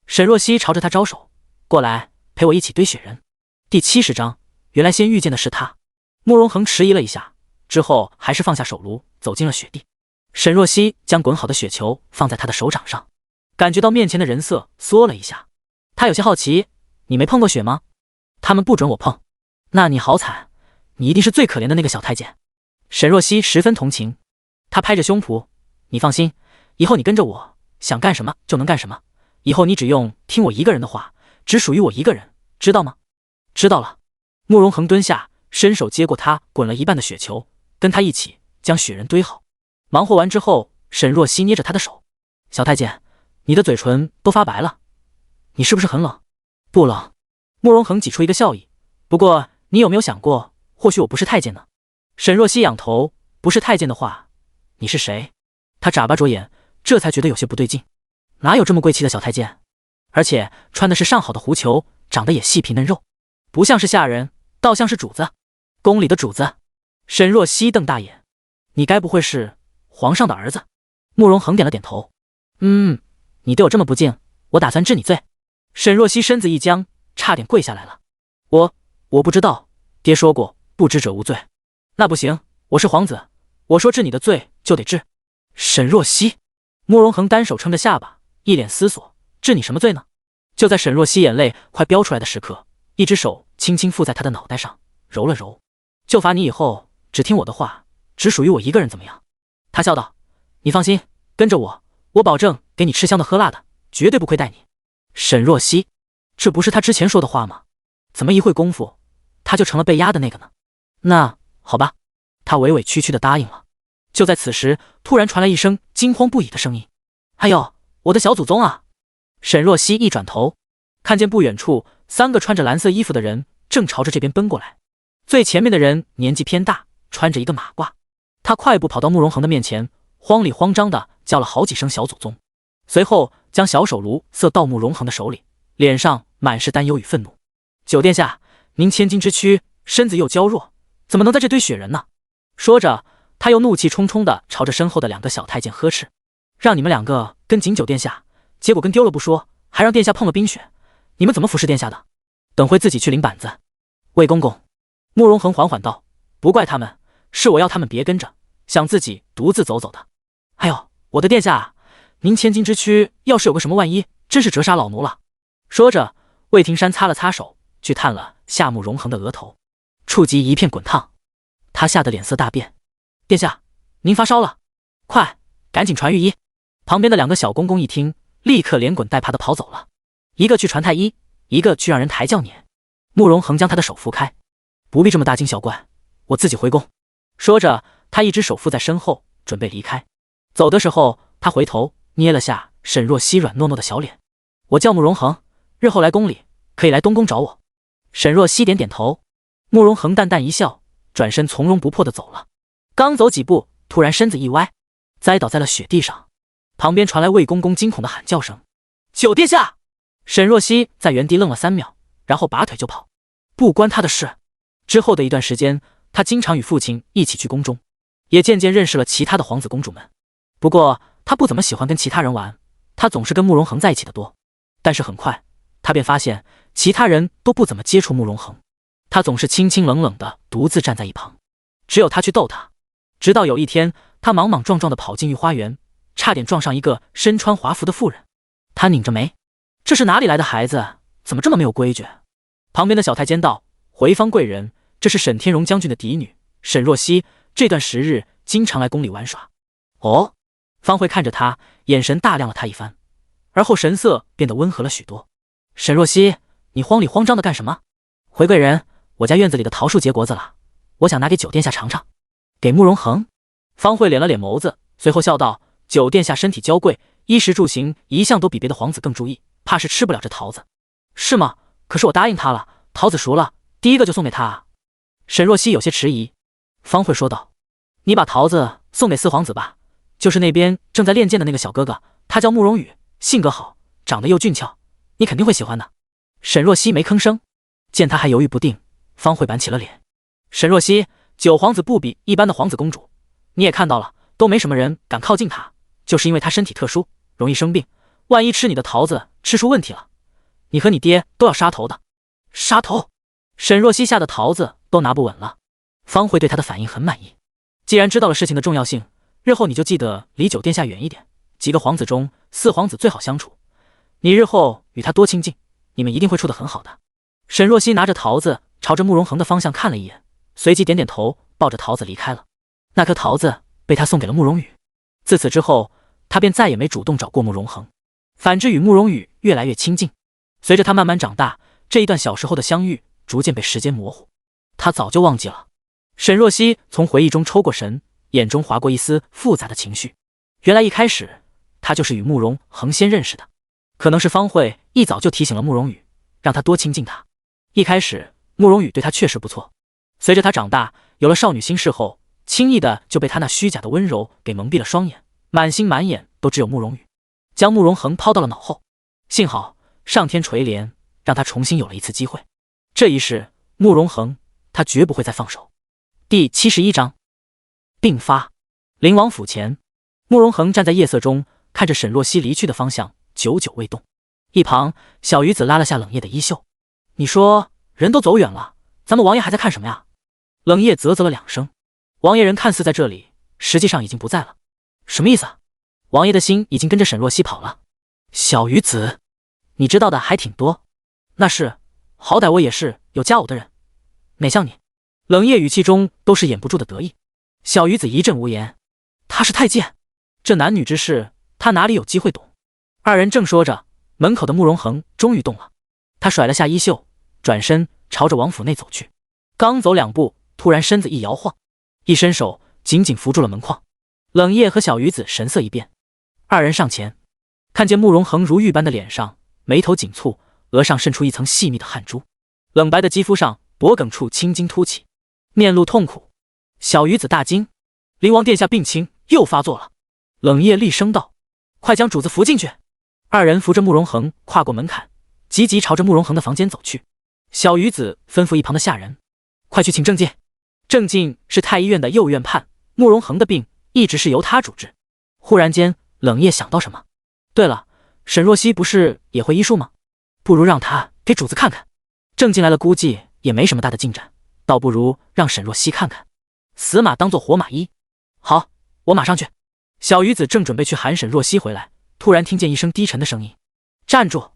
沈若曦朝着他招手：“过来，陪我一起堆雪人。”第70章，原来先遇见的是他。慕容恒迟疑了一下，之后还是放下手炉，走进了雪地。沈若曦将滚好的雪球放在他的手掌上，感觉到面前的人色，缩了一下。他有些好奇：“你没碰过雪吗？”“他们不准我碰。”“那你好惨，你一定是最可怜的那个小太监。”沈若曦十分同情，他拍着胸脯：“你放心，以后你跟着我，想干什么就能干什么。以后你只用听我一个人的话，只属于我一个人，知道吗？”“知道了。”慕容恒蹲下，伸手接过他滚了一半的雪球，跟他一起将雪人堆好。忙活完之后，沈若曦捏着他的手：“小太监，你的嘴唇都发白了，你是不是很冷？”“不冷。”慕容恒挤出一个笑意：“不过你有没有想过，或许我不是太监呢？”沈若曦仰头：“不是太监的话，你是谁？”他眨巴着眼，这才觉得有些不对劲。哪有这么贵气的小太监？而且穿的是上好的狐裘，长得也细皮嫩肉，不像是下人，倒像是主子。宫里的主子。沈若曦瞪大眼：“你该不会是皇上的儿子？”慕容恒点了点头：“你对我这么不敬，我打算治你罪。沈若曦身子一僵，差点跪下来了。我不知道，爹说过不知者无罪。那不行，我是皇子，我说治你的罪就得治。沈若曦，慕容恒单手撑着下巴，一脸思索，治你什么罪呢？就在沈若曦眼泪快飙出来的时刻，一只手轻轻附在她的脑袋上，揉了揉。就罚你以后只听我的话，只属于我一个人，怎么样？他笑道。你放心，跟着我，我保证给你吃香的喝辣的，绝对不亏待你。沈若曦，这不是他之前说的话吗？怎么一会功夫他就成了被压的那个呢？那好吧，他委委屈屈地答应了。就在此时，突然传来一声惊慌不已的声音：哎呦，我的小祖宗啊！沈若曦一转头，看见不远处3个穿着蓝色衣服的人正朝着这边奔过来。最前面的人年纪偏大，穿着一个马褂。他快步跑到慕容恒的面前，慌里慌张地叫了好几声小祖宗，随后将小手炉塞到慕容恒的手里，脸上满是担忧与愤怒。九殿下，您千金之躯，身子又娇弱，怎么能在这堆雪人呢？说着，他又怒气冲冲地朝着身后的2个小太监呵斥：让你们2个跟紧九殿下，结果跟丢了不说，还让殿下碰了冰雪，你们怎么服侍殿下的？等会自己去领板子。魏公公，慕容恒缓缓道，不怪他们，是我要他们别跟着，想自己独自走走的。哎呦，我的殿下，您千金之躯要是有个什么万一，真是折杀老奴了。说着，魏廷山擦了擦手，去探了下慕容恒的额头，触及一片滚烫。他吓得脸色大变。殿下，您发烧了，快赶紧传御医。旁边的2个小公公一听，立刻连滚带爬的跑走了，一个去传太医，一个去让人抬轿撵。慕容恒将他的手扶开，不必这么大惊小怪，我自己回宫。说着，他一只手扶在身后，准备离开。走的时候，他回头捏了下沈若曦软糯糯的小脸。我叫慕容恒，日后来宫里可以来东宫找我。沈若曦点点头。慕容恒淡淡一笑，转身从容不迫地走了。刚走几步，突然身子一歪，栽倒在了雪地上。旁边传来魏公公惊恐的喊叫声：九殿下！沈若曦在原地愣了3秒，然后拔腿就跑，不关他的事。之后的一段时间，他经常与父亲一起去宫中，也渐渐认识了其他的皇子公主们。不过他不怎么喜欢跟其他人玩，他总是跟慕容恒在一起的多。但是很快他便发现其他人都不怎么接触慕容恒，他总是清清冷冷的独自站在一旁，只有他去逗他。直到有一天，他莽莽撞撞地跑进御花园，差点撞上一个身穿华服的妇人。他拧着眉，这是哪里来的孩子，怎么这么没有规矩？旁边的小太监道：回方贵人，这是沈天荣将军的嫡女沈若曦，这段时日经常来宫里玩耍。哦，方慧看着他，眼神大亮了他一番，而后神色变得温和了许多。沈若曦，你慌里慌张的干什么？回贵人，我家院子里的桃树结果子了，我想拿给九殿下尝尝。给慕容恒？方慧敛了敛眸子，随后笑道：九殿下身体娇贵，衣食住行一向都比别的皇子更注意，怕是吃不了这桃子。是吗？可是我答应他了，桃子熟了，第一个就送给他啊。沈若曦有些迟疑。方慧说道：你把桃子送给4皇子吧，就是那边正在练剑的那个小哥哥，他叫慕容羽，性格好，长得又俊俏，你肯定会喜欢的。沈若曦没吭声。见他还犹豫不定，方慧板起了脸。沈若曦，9皇子不比一般的皇子公主，你也看到了，都没什么人敢靠近他，就是因为他身体特殊，容易生病，万一吃你的桃子吃出问题了，你和你爹都要杀头的。杀头？沈若曦吓得桃子都拿不稳了。方慧对他的反应很满意。既然知道了事情的重要性，日后你就记得离九殿下远一点，几个皇子中4皇子最好相处，你日后与他多亲近，你们一定会处得很好的。沈若曦拿着桃子朝着慕容恒的方向看了一眼，随即点点头，抱着桃子离开了。那颗桃子被他送给了慕容羽。自此之后，他便再也没主动找过慕容恒，反之与慕容羽越来越亲近。随着他慢慢长大，这一段小时候的相遇逐渐被时间模糊，他早就忘记了。沈若曦从回忆中抽过神，眼中划过一丝复杂的情绪。原来一开始他就是与慕容恒先认识的，可能是方慧一早就提醒了慕容羽，让他多亲近他。一开始慕容羽对他确实不错，随着他长大，有了少女心事后，轻易的就被他那虚假的温柔给蒙蔽了双眼，满心满眼都只有慕容羽，将慕容恒抛到了脑后。幸好上天垂怜，让他重新有了一次机会。这一世慕容恒他绝不会再放手。第71章病发。灵王府前，慕容恒站在夜色中，看着沈若曦离去的方向，久久未动。一旁，小鱼子拉了下冷夜的衣袖：“你说人都走远了，咱们王爷还在看什么呀？”冷夜啧啧了2声：“王爷人看似在这里，实际上已经不在了。”什么意思啊？王爷的心已经跟着沈若曦跑了。小鱼子，你知道的还挺多。那是，好歹我也是有家偶的人，哪像你？冷夜语气中都是掩不住的得意。小鱼子一阵无言。他是太监，这男女之事，他哪里有机会懂？二人正说着，门口的慕容恒终于动了。他甩了下衣袖，转身朝着王府内走去。刚走2步，突然身子一摇晃，一伸手紧紧扶住了门框。冷夜和小鱼子神色一变，二人上前，看见慕容恒如玉般的脸上，眉头紧蹙，额上渗出一层细密的汗珠，冷白的肌肤上脖颈处青筋凸起，面露痛苦。小鱼子大惊，灵王殿下病情又发作了。冷夜厉声道：“快将主子扶进去！”二人扶着慕容恒跨过门槛，急急朝着慕容恒的房间走去。小鱼子吩咐一旁的下人：“快去请郑进。”郑进是太医院的右院判，慕容恒的病一直是由他主治。忽然间，冷夜想到什么：“对了，沈若曦不是也会医术吗？不如让她给主子看看。郑进来了，估计也没什么大的进展，倒不如让沈若曦看看，死马当做活马医。”“好，我马上去。”小鱼子正准备去喊沈若曦回来，突然听见一声低沉的声音：“站住！”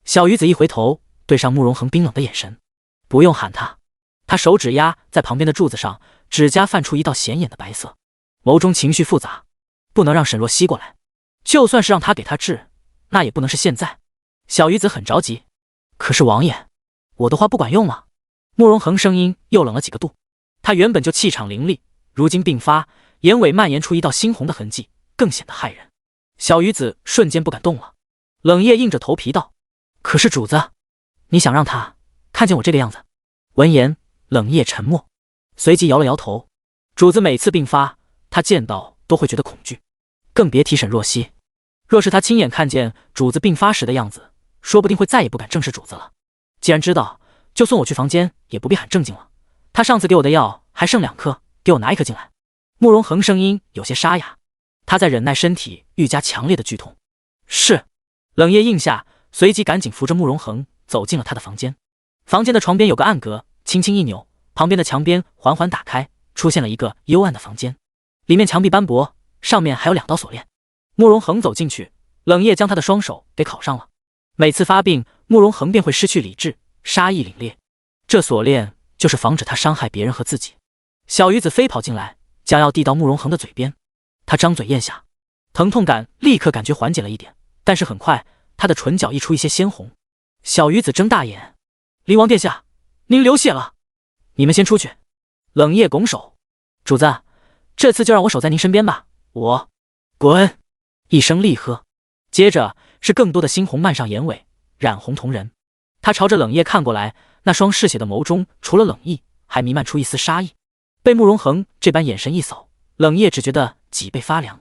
小鱼子一回头，对上慕容恒冰冷的眼神：“不用喊他。”他手指压在旁边的柱子上，指甲泛出一道显眼的白色，眸中情绪复杂。不能让沈若曦过来，就算是让他给他治，那也不能是现在。小鱼子很着急：“可是王爷，我的话不管用吗？”慕容恒声音又冷了几个度。他原本就气场凌厉，如今病发，眼尾蔓延出一道猩红的痕迹，更显得骇人。小鱼子瞬间不敢动了。冷夜硬着头皮道：“可是主子，你想让他看见我这个样子？”闻言，冷夜沉默，随即摇了摇头：“主子每次病发，他见到都会觉得恐惧，更别提沈若曦。若是他亲眼看见主子病发时的样子，说不定会再也不敢正视主子了。既然知道，就算我去房间，也不必喊正经了。他上次给我的药还剩2颗，给我拿1颗进来。”慕容恒声音有些沙哑，他在忍耐身体愈加强烈的剧痛。是。冷夜应下，随即赶紧扶着慕容恒走进了他的房间。房间的床边有个暗格，轻轻一扭，旁边的墙边缓缓打开，出现了一个幽暗的房间。里面墙壁斑驳，上面还有2道锁链。慕容恒走进去，冷夜将他的双手给铐上了。每次发病，慕容恒便会失去理智，杀意凛冽。这锁链就是防止他伤害别人和自己。小鱼子飞跑进来，将要递到慕容恒的嘴边。他张嘴咽下，疼痛感立刻感觉缓解了一点，但是很快他的唇角溢出一些鲜红。小鱼子睁大眼：“灵王殿下，您流血了。”“你们先出去。”冷夜拱手：“主子，这次就让我守在您身边吧。”“我……滚！”一声厉喝，接着是更多的猩红漫上眼尾，染红瞳仁。他朝着冷夜看过来，那双嗜血的眸中除了冷意，还弥漫出一丝杀意。被慕容恒这般眼神一扫，冷夜只觉得脊背发凉。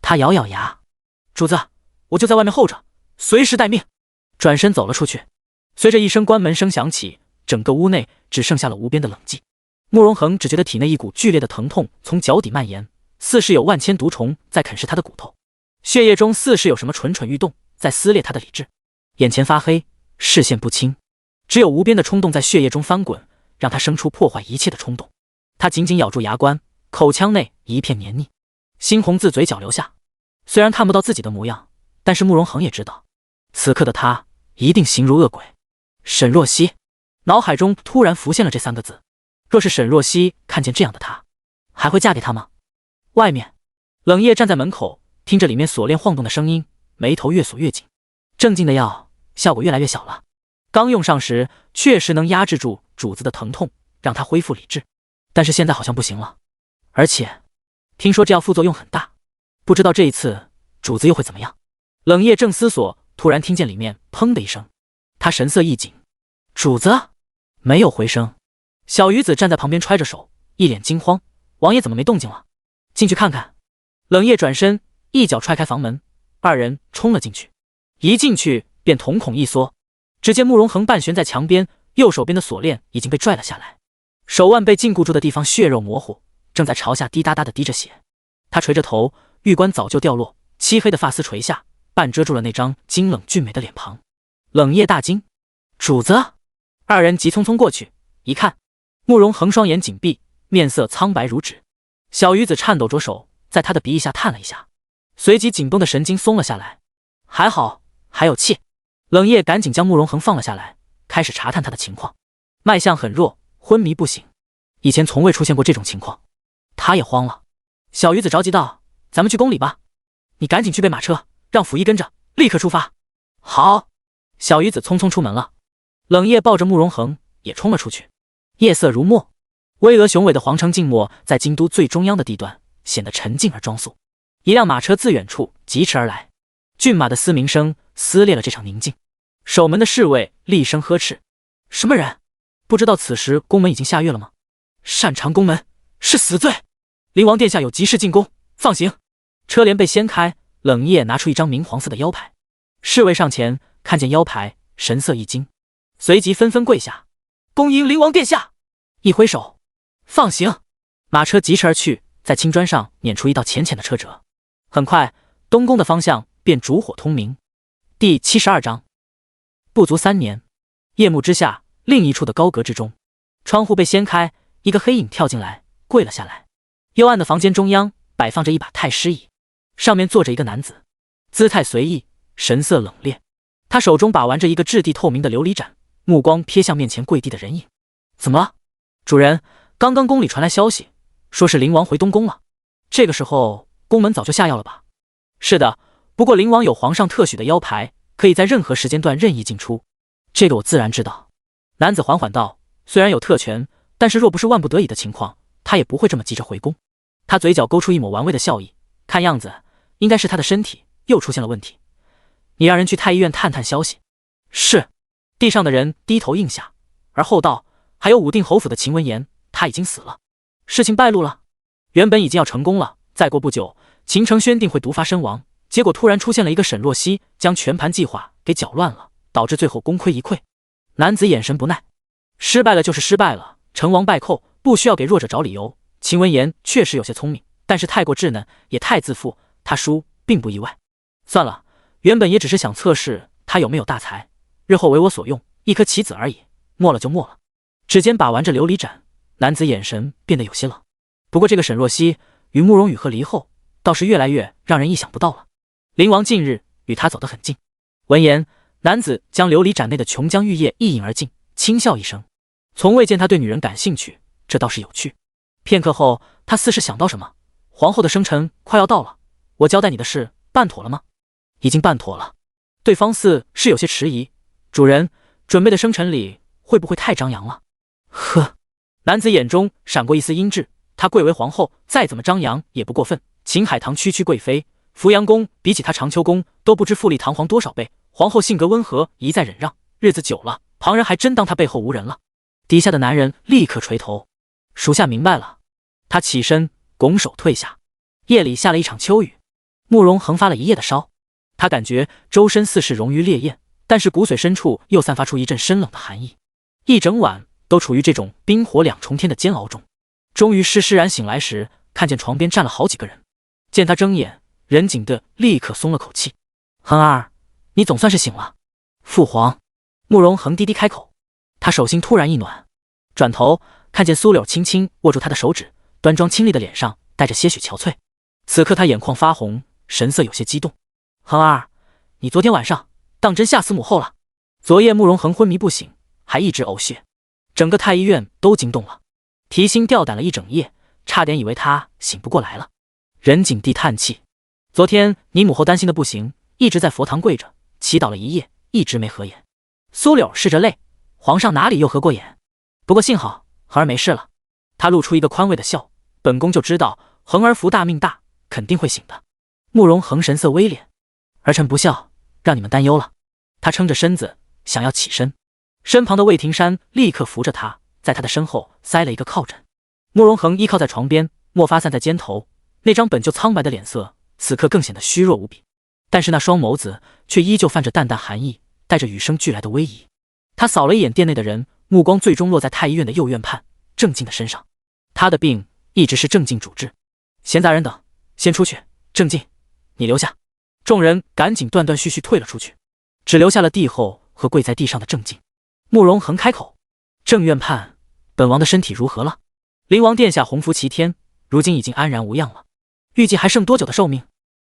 他咬咬牙：“主子，我就在外面候着，随时待命。”转身走了出去。随着一声关门声响起，整个屋内只剩下了无边的冷寂。慕容恒只觉得体内一股剧烈的疼痛从脚底蔓延，似是有万千毒虫在啃噬他的骨头，血液中似是有什么蠢蠢欲动，在撕裂他的理智。眼前发黑，视线不清，只有无边的冲动在血液中翻滚，让他生出破坏一切的冲动。他紧紧咬住牙关，口腔内一片黏腻，猩红自嘴角流下。虽然看不到自己的模样，但是慕容恒也知道，此刻的他一定形如恶鬼。沈若曦，脑海中突然浮现了这3个字。若是沈若曦看见这样的他，还会嫁给他吗？外面，冷夜站在门口，听着里面锁链晃动的声音，眉头越锁越紧。郑进的药效果越来越小了，刚用上时确实能压制住主子的疼痛，让他恢复理智，但是现在好像不行了。而且听说这药副作用很大，不知道这一次主子又会怎么样。冷夜正思索，突然听见里面砰的一声，他神色一紧：“主子！”没有回声。小鱼子站在旁边揣着手，一脸惊慌：“王爷怎么没动静了？进去看看。”冷夜转身一脚踹开房门，二人冲了进去。一进去便瞳孔一缩，只见慕容恒半悬在墙边，右手边的锁链已经被拽了下来，手腕被禁锢住的地方血肉模糊，正在朝下滴答答的滴着血。他垂着头，玉冠早就掉落，漆黑的发丝垂下，半遮住了那张精冷俊美的脸庞。冷夜大惊：“主子！”二人急匆匆过去，一看，慕容恒双眼紧闭，面色苍白如纸。小鱼子颤抖着手在他的鼻翼下探了一下，随即紧绷的神经松了下来。还好，还有气。冷夜赶紧将慕容恒放了下来，开始查探他的情况。脉象很弱，昏迷不醒，以前从未出现过这种情况。他也慌了。小鱼子着急道：“咱们去宫里吧，你赶紧去备马车，让府医跟着，立刻出发。”好。小鱼子匆匆出门了。冷夜抱着慕容恒也冲了出去。夜色如墨，巍峨雄伟的皇城静默在京都最中央的地段显得沉静而庄肃。一辆马车自远处疾驰而来，骏马的嘶鸣声撕裂了这场宁静。守门的侍卫厉声呵斥：“什么人？不知道此时宫门已经下狱了吗？擅长宫门是死罪！灵王殿下有急事进宫，放行！”车帘被掀开，冷夜拿出一张明黄色的腰牌。侍卫上前看见腰牌，神色一惊，随即纷纷跪下：“恭迎灵王殿下！”一挥手：“放行！”马车疾驰而去，在青砖上碾出一道浅浅的车辙。很快，东宫的方向便烛火通明。第72章。不足3年，夜幕之下，另一处的高阁之中，窗户被掀开，一个黑影跳进来，跪了下来。幽暗的房间中央摆放着一把太师椅，上面坐着一个男子，姿态随意，神色冷冽。他手中把玩着一个质地透明的琉璃盏，目光瞥向面前跪地的人影。怎么了？主人，刚刚宫里传来消息，说是灵王回东宫了。这个时候，宫门早就下药了吧？是的，不过灵王有皇上特许的腰牌，可以在任何时间段任意进出。这个我自然知道。男子缓缓道，虽然有特权，但是若不是万不得已的情况，他也不会这么急着回宫。他嘴角勾出一抹玩味的笑意，看样子应该是他的身体又出现了问题。你让人去太医院探探消息。是。地上的人低头应下，而后道：还有武定侯府的秦文言，他已经死了。事情败露了，原本已经要成功了，再过不久，秦承轩定会毒发身亡，结果突然出现了一个沈若曦，将全盘计划给搅乱了，导致最后功亏一篑。男子眼神不耐：失败了就是失败了，成王败寇，不需要给弱者找理由。秦文言确实有些聪明，但是太过稚嫩，也太自负，他输并不意外。算了，原本也只是想测试他有没有大才，日后为我所用，一颗棋子而已，没了就没了。指尖把玩着琉璃盏，男子眼神变得有些冷。不过这个沈若曦与慕容羽和离后，倒是越来越让人意想不到了。灵王近日与他走得很近。闻言，男子将琉璃盏内的琼浆玉液一饮而尽，轻笑一声。从未见他对女人感兴趣，这倒是有趣。片刻后，他似是想到什么：皇后的生辰快要到了，我交代你的事办妥了吗？已经办妥了。对方似是有些迟疑：主人准备的生辰礼会不会太张扬了？呵，男子眼中闪过一丝阴鸷，她贵为皇后，再怎么张扬也不过分。秦海棠区区贵妃，扶阳宫比起她长秋宫都不知富丽堂皇多少倍。皇后性格温和，一再忍让，日子久了，旁人还真当她背后无人了。底下的男人立刻垂头，属下明白了。他起身拱手退下。夜里下了一场秋雨，慕容横发了一夜的烧，他感觉周身似是溶于烈焰，但是骨髓深处又散发出一阵深冷的寒意，一整晚都处于这种冰火两重天的煎熬中。终于施然醒来时，看见床边站了好几个人，见他睁眼，任景的立刻松了口气：恒儿，你总算是醒了。父皇。慕容恒低低开口，他手心突然一暖，转头看见苏柳轻轻握住他的手指，端庄清丽的脸上带着些许憔悴。此刻他眼眶发红，神色有些激动：恒儿，你昨天晚上当真吓死母后了？昨夜慕容恒昏迷不醒，还一直呕血，整个太医院都惊动了，提心吊胆了一整夜，差点以为他醒不过来了。任景帝叹气：昨天你母后担心的不行，一直在佛堂跪着祈祷了一夜，一直没合眼。苏柳拭着泪：皇上哪里又合过眼？不过幸好恒儿没事了。他露出一个宽慰的笑：本宫就知道恒儿福大命大，肯定会醒的。慕容恒神色微敛：儿臣不孝，让你们担忧了。他撑着身子想要起身，身旁的魏廷山立刻扶着他，在他的身后塞了一个靠枕。慕容恒依靠在床边，墨发散在肩头，那张本就苍白的脸色此刻更显得虚弱无比，但是那双眸子却依旧泛着淡淡寒意，带着与生俱来的威仪。他扫了一眼殿内的人，目光最终落在太医院的右院判郑静的身上。他的病一直是郑静主治，闲杂人等先出去，郑静你留下。众人赶紧断断续续退了出去，只留下了帝后和跪在地上的郑敬。慕容恒开口：“郑院判，本王的身体如何了？”灵王殿下洪福齐天，如今已经安然无恙了，预计还剩多久的寿命？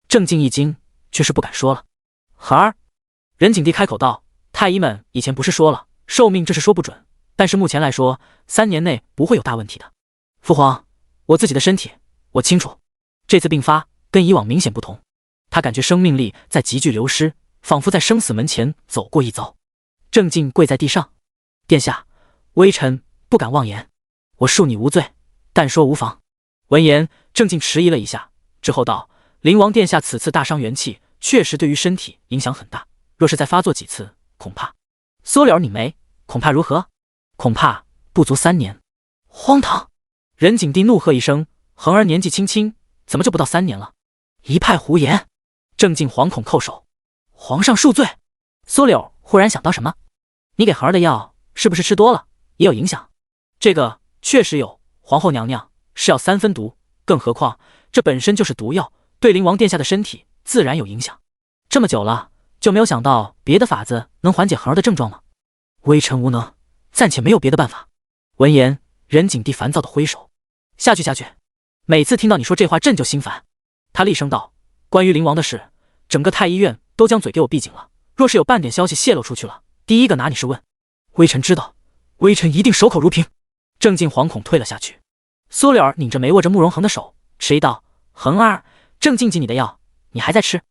郑敬一惊，却是不敢说了。恒儿，任景帝开口道：“太医们以前不是说了，寿命这是说不准，但是目前来说，3年内不会有大问题的。父皇，我自己的身体，我清楚，这次病发跟以往明显不同，他感觉生命力在急剧流失，仿佛在生死门前走过一遭。”郑敬跪在地上：“殿下，微臣不敢妄言，我恕你无罪，但说无妨。”闻言，郑敬迟疑了一下，之后道：“灵王殿下此次大伤元气，确实对于身体影响很大，若是再发作几次，恐怕……”缩了你眉，恐怕如何？恐怕不足3年。荒唐！任景帝怒喝一声：“恒儿年纪轻轻，怎么就不到3年了？”一派胡言！郑敬惶恐叩首：“皇上恕罪。”缩柳忽然想到什么：“你给恒儿的药是不是吃多了，也有影响？”这个确实有，皇后娘娘，是药3分毒，更何况这本身就是毒药，对灵王殿下的身体自然有影响。这么久了，就没有想到别的法子能缓解恒儿的症状吗？微臣无能，暂且没有别的办法。闻言，任景帝烦躁地挥手：“下去下去！每次听到你说这话，朕就心烦。”他厉声道：“关于灵王的事，整个太医院都将嘴给我闭紧了，若是有半点消息泄露出去了，第一个拿你是问。”微臣知道，微臣一定守口如瓶。郑敬惶恐退了下去。苏柳儿拧着眉握着慕容恒的手，迟疑道：“恒儿，郑敬给你的药，你还在吃？”“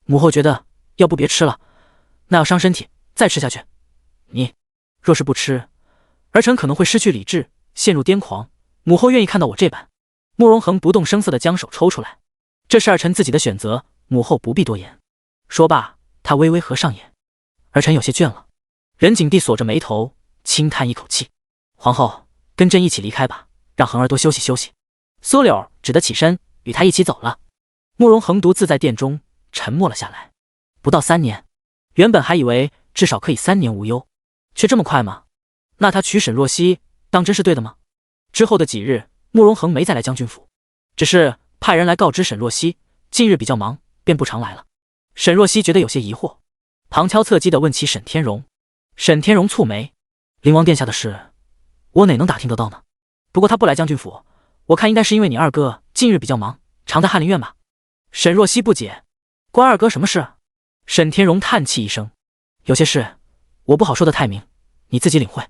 母后觉得要不别吃了，那要伤身体，再吃下去。你若是不吃，儿臣可能会失去理智，陷入癫狂。母后愿意看到我这般？”慕容恒不动声色地将手抽出来：“这是儿臣自己的选择，母后不必多言。”说罢，他微微合上眼：“儿臣有些倦了。”任景帝锁着眉头，轻叹一口气：“皇后，跟朕一起离开吧，让恒儿多休息休息。”苏柳只得起身，与他一起走了。慕容恒独自在殿中沉默了下来。不到3年，原本还以为至少可以3年无忧，却这么快吗？那他娶沈若曦，当真是对的吗？之后的几日，慕容恒没再来将军府，只是派人来告知沈若曦，近日比较忙，便不常来了。沈若曦觉得有些疑惑，旁敲侧击地问起沈天荣。沈天荣蹙眉：“灵王殿下的事，我哪能打听得到呢？不过他不来将军府，我看应该是因为你二哥近日比较忙，常在翰林院吧。”沈若曦不解：“关二哥什么事？”沈天荣叹气一声：“有些事我不好说得太明，你自己领会。”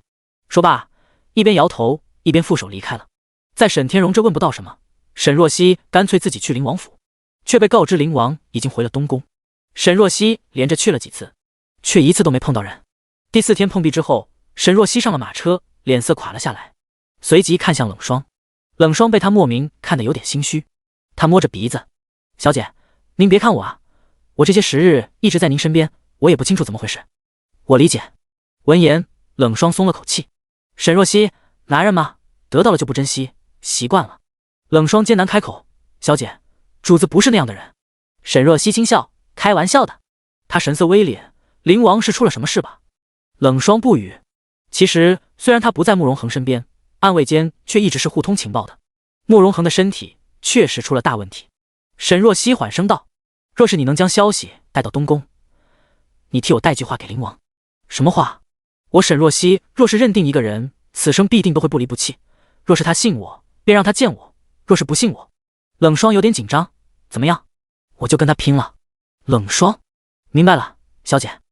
说罢，一边摇头一边负手离开了。在沈天荣这问不到什么，沈若曦干脆自己去灵王府，却被告知灵王已经回了东宫。沈若曦连着去了几次，却一次都没碰到人。第4天碰壁之后，沈若曦上了马车，脸色垮了下来，随即看向冷霜。冷霜被他莫名看得有点心虚，他摸着鼻子：“小姐，您别看我啊，我这些时日一直在您身边，我也不清楚怎么回事。”“我理解。”闻言，冷霜松了口气。沈若曦，男人嘛，得到了就不珍惜，习惯了。冷霜艰难开口：“小姐，主子不是那样的人。”沈若曦轻笑：“开玩笑的。”他神色微敛：“灵王是出了什么事吧？”冷霜不语。其实虽然他不在慕容恒身边，暗卫间却一直是互通情报的。慕容恒的身体确实出了大问题。沈若曦缓声道：“若是你能将消息带到东宫，你替我带句话给灵王。”“什么话？”“我沈若曦若是认定一个人，此生必定都会不离不弃。若是他信我，便让他见我；若是不信我……”冷霜有点紧张：“怎么样？我就跟他拼了。”冷霜：“明白了，小姐。”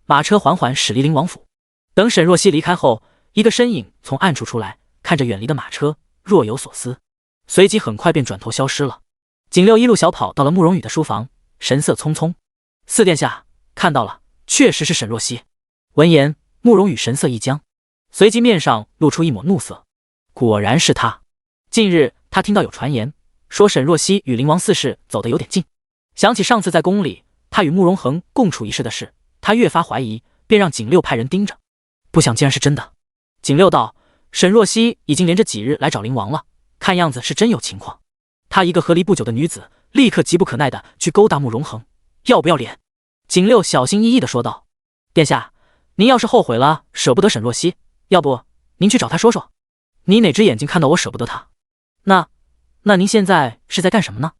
马车缓缓驶离灵王府。等沈若曦离开后，一个身影从暗处出来，看着远离的马车，若有所思，随即很快便转头消失了。景六一路小跑到了慕容羽的书房，神色匆匆：“四殿下，看到了，确实是沈若曦。”闻言，慕容羽神色一僵，随即面上露出一抹怒色：“果然是他。近日他听到有传言，说沈若曦与灵王4世走得有点近，想起上次在宫里他与慕容恒共处一室的事，他越发怀疑，便让景六派人盯着。不想竟然是真的。”景六道：“沈若曦已经连着几日来找灵王了，看样子是真有情况。她一个和离不久的女子，立刻急不可耐地去勾搭慕容恒，要不要脸？”景六小心翼翼地说道：“殿下，您要是后悔了，舍不得沈若曦，要不您去找她说说，你哪只眼睛看到我舍不得她？那您现在是在干什么呢？”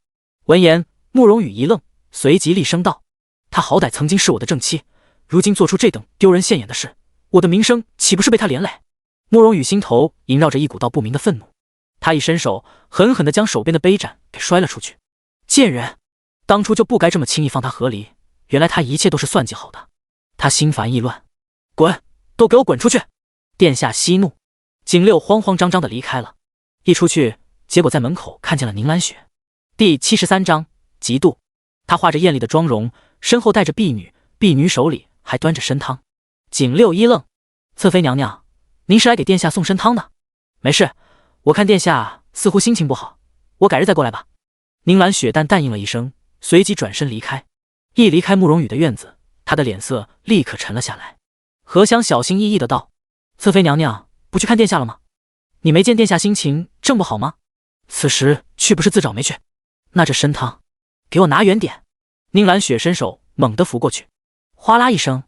闻言，慕容羽一愣，随即厉声道：“她好歹曾经是我的正妻，如今做出这等丢人现眼的事，我的名声岂不是被他连累？慕容羽心头萦绕着一股道不明的愤怒，他一伸手，狠狠地将手边的杯盏给摔了出去。贱人，当初就不该这么轻易放他河里，原来他一切都是算计好的。他心烦意乱，滚，都给我滚出去！殿下息怒。景六慌慌张张地离开了，一出去，结果在门口看见了宁兰雪。第73章嫉妒。她画着艳丽的妆容，身后带着婢女，婢女手里还端着参汤。景六一愣，侧妃娘娘，您是来给殿下送参汤的？没事，我看殿下似乎心情不好，我改日再过来吧。宁兰雪淡应了一声，随即转身离开。一离开慕容羽的院子，她的脸色立刻沉了下来。何香小心翼翼的道：侧妃娘娘不去看殿下了吗？你没见殿下心情正不好吗？此时去不是自找没趣。那这参汤给我拿远点。宁兰雪伸手猛地拂过去，哗啦一声，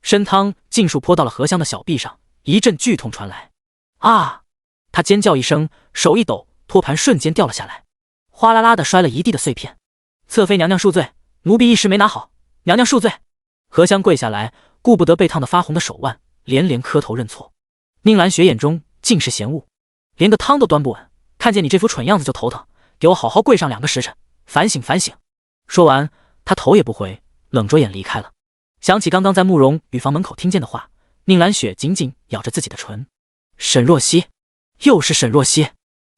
参汤尽数泼到了何香的小臂上，一阵剧痛传来。啊！她尖叫一声，手一抖，托盘瞬间掉了下来，哗啦啦的摔了一地的碎片。侧妃娘娘恕罪，奴婢一时没拿好，娘娘恕罪。何香跪下来，顾不得被烫得发红的手腕，连连磕头认错。宁兰雪眼中尽是嫌恶，连个汤都端不稳，看见你这副蠢样子就头疼，给我好好跪上2个时辰，反省反省。说完，他头也不回，冷着眼离开了。想起刚刚在慕容羽房门口听见的话，宁兰雪紧紧咬着自己的唇。沈若曦，又是沈若曦，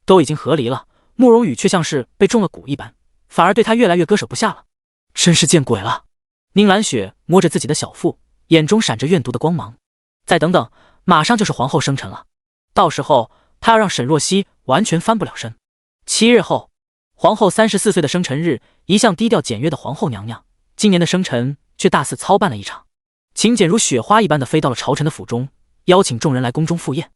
都已经和离了，慕容羽却像是被中了蛊一般，反而对他越来越割舍不下了。真是见鬼了！宁兰雪摸着自己的小腹，眼中闪着怨毒的光芒。再等等，马上就是皇后生辰了，到时候她要让沈若曦完全翻不了身。7日后，皇后34岁的生辰日，一向低调简约的皇后娘娘，今年的生辰却大肆操办了一场。请柬如雪花一般的飞到了朝臣的府中，邀请众人来宫中赴宴。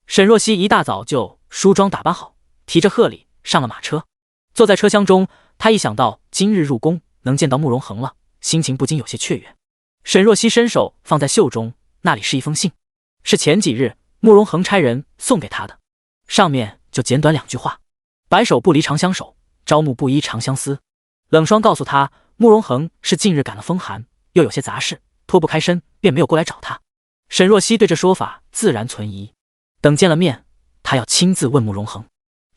沈若曦一大早就梳妆打扮好，提着贺礼上了马车。坐在车厢中，她一想到今日入宫能见到慕容恒了，心情不禁有些雀跃。沈若曦伸手放在袖中，那里是一封信，是前几日慕容恒差人送给她的，上面就简短2句话：白首不离长相守，朝暮不依长相思。冷霜告诉他，慕容恒是近日感了风寒，又有些杂事，脱不开身，便没有过来找他。沈若曦对这说法自然存疑，等见了面，他要亲自问慕容恒。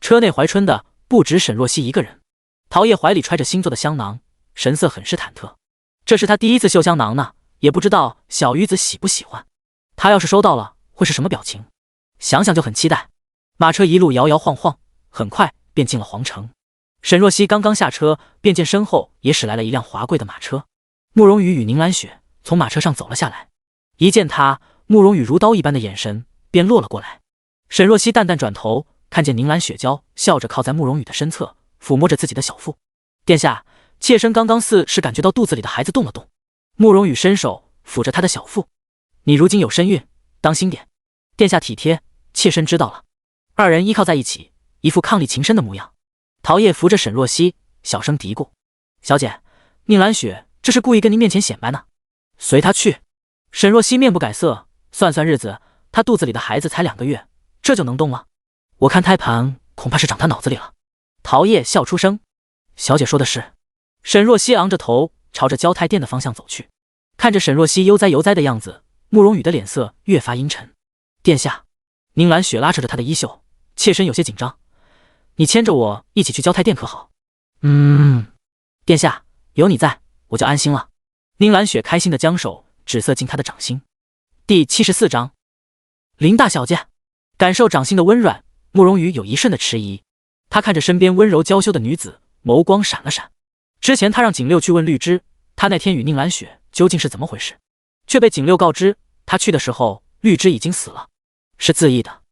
车内怀春的不止沈若曦一个人，陶叶怀里揣着新做的香囊，神色很是忐忑。这是他第一次绣香囊呢，也不知道小鱼子喜不喜欢。他要是收到了，会是什么表情？想想就很期待。马车一路摇摇晃晃，很快便进了皇城。沈若曦刚刚下车，便见身后也驶来了一辆华贵的马车。慕容羽与宁兰雪从马车上走了下来，一见他，慕容羽如刀一般的眼神便落了过来。沈若曦淡淡转头，看见宁兰雪娇笑着靠在慕容羽的身侧，抚摸着自己的小腹。殿下，妾身刚刚似是感觉到肚子里的孩子动了动。慕容羽伸手抚着她的小腹，你如今有身孕，当心点。殿下体贴，妾身知道了。二人依靠在一起，一副伉俪情深的模样。陶叶扶着沈若曦，小声嘀咕：小姐，宁兰雪这是故意跟您面前显摆呢。随她去。沈若曦面不改色，算算日子，她肚子里的孩子才2个月，这就能动了？我看胎盘恐怕是长她脑子里了。陶叶笑出声：小姐说的是。沈若曦昂着头朝着交泰殿的方向走去。看着沈若曦悠哉悠哉的样子，慕容羽的脸色越发阴沉。殿下，宁兰雪拉扯着他的衣袖，妾身有些紧张，你牵着我一起去交泰殿可好？殿下，有你在，我就安心了。宁兰雪开心的将手指刺进他的掌心。第74章，林大小姐。感受掌心的温软，慕容羽有一瞬的迟疑。他看着身边温柔娇羞的女子，眸光闪了闪。之前他让景六去问绿枝，他那天与宁兰雪究竟是怎么回事，却被景六告知，他去的时候绿枝已经死了，是自缢的。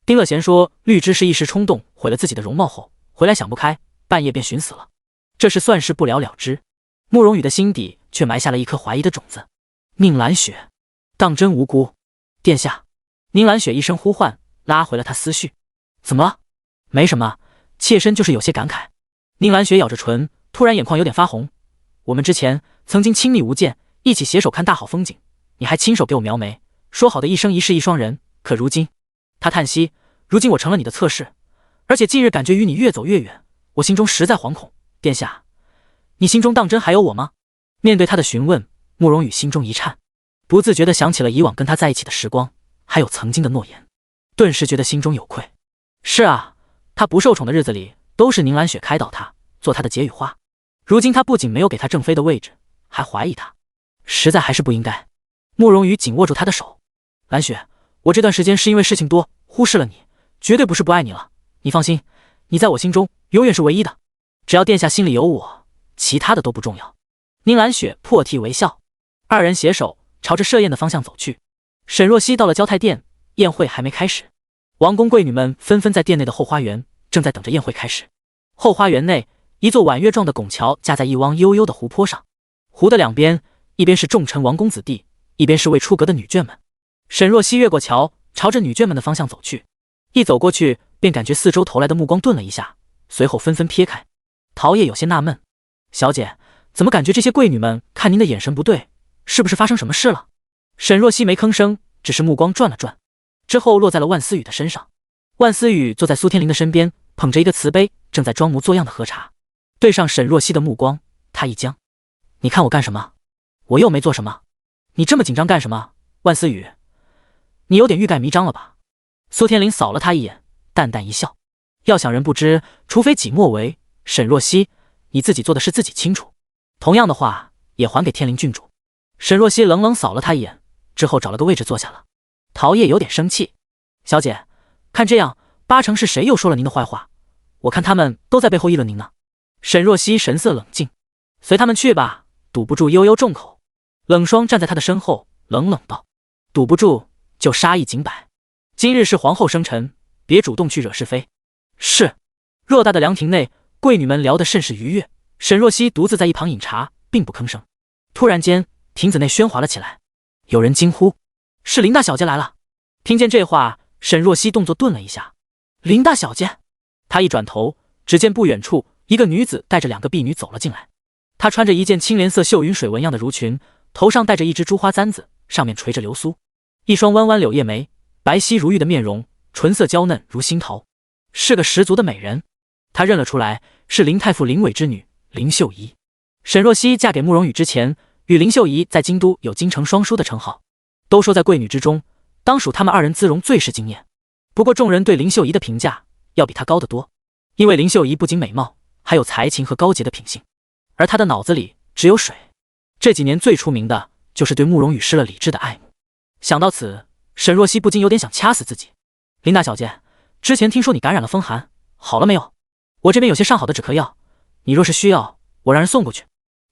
丁乐贤说绿枝是一时冲动毁了自己的容貌后，回来想不开，半夜便寻死了。这事算是不了了之。慕容羽的心底却埋下了一颗怀疑的种子。宁兰雪当真无辜？殿下。宁兰雪一声呼唤，拉回了他思绪。怎么了？没什么，妾身就是有些感慨。宁兰雪咬着唇，突然眼眶有点发红。我们之前曾经亲密无间，一起携手看大好风景，你还亲手给我描眉，说好的一生一世一双人，可如今……他叹息，如今我成了你的侧室，而且近日感觉与你越走越远，我心中实在惶恐。殿下，你心中当真还有我吗？面对他的询问，慕容羽心中一颤。不自觉地想起了以往跟他在一起的时光，还有曾经的诺言，顿时觉得心中有愧。是啊，他不受宠的日子里，都是宁兰雪开导他，做他的解语花。如今他不仅没有给他正妃的位置，还怀疑他，实在还是不应该。慕容羽紧握住他的手，兰雪，我这段时间是因为事情多，忽视了你，绝对不是不爱你了。你放心，你在我心中永远是唯一的，只要殿下心里有我，其他的都不重要。宁兰雪破涕为笑，二人携手朝着设宴的方向走去。沈若曦到了交泰殿，宴会还没开始，王公贵女们纷纷在殿内的后花园，正在等着宴会开始。后花园内，一座婉月状的拱桥架在一汪悠悠的湖泊上，湖的两边，一边是重臣王公子弟，一边是未出阁的女眷们。沈若曦越过桥，朝着女眷们的方向走去。一走过去，便感觉四周投来的目光顿了一下，随后纷纷撇开。陶叶有些纳闷，小姐，怎么感觉这些贵女们看您的眼神不对，是不是发生什么事了？沈若曦没吭声，只是目光转了转，之后落在了万思雨的身上。万思雨坐在苏天林的身边，捧着一个瓷杯，正在装模作样的喝茶。对上沈若曦的目光，他一僵，你看我干什么？我又没做什么，你这么紧张干什么？万思雨，你有点欲盖弥彰了吧？苏天林扫了他一眼，淡淡一笑，要想人不知，除非己莫为。沈若曦，你自己做的事自己清楚，同样的话也还给天灵郡主。沈若曦冷冷扫了他一眼，之后找了个位置坐下了。陶叶有点生气，小姐，看这样八成是谁又说了您的坏话，我看他们都在背后议论您呢。沈若曦神色冷静，随他们去吧，堵不住悠悠众口。冷霜站在他的身后，冷冷道，堵不住就杀一儆百，今日是皇后生辰，别主动去惹是非。是。偌大的凉亭内，贵女们聊得甚是愉悦，沈若曦独自在一旁饮茶，并不吭声。突然间，亭子内喧哗了起来，有人惊呼，是林大小姐来了。听见这话，沈若曦动作顿了一下，林大小姐。她一转头，只见不远处一个女子带着两个婢女走了进来。她穿着一件青莲色绣云水纹样的襦裙，头上戴着一只珠花簪子，上面垂着流苏，一双弯弯柳叶眉，白皙如玉的面容，唇色娇嫩如新桃，是个十足的美人。她认了出来，是林太傅林伟之女林秀仪。沈若曦嫁给慕容羽之前，与林秀仪在京都有京城双姝的称号，都说在贵女之中，当属他们二人姿容最是惊艳。不过众人对林秀仪的评价要比她高得多，因为林秀仪不仅美貌，还有才情和高洁的品性，而她的脑子里只有水。这几年最出名的就是对慕容羽失了理智的爱慕。想到此，沈若曦不禁有点想掐死自己。林大小姐，之前听说你感染了风寒，好了没有？我这边有些上好的止咳药，你若是需要，我让人送过去。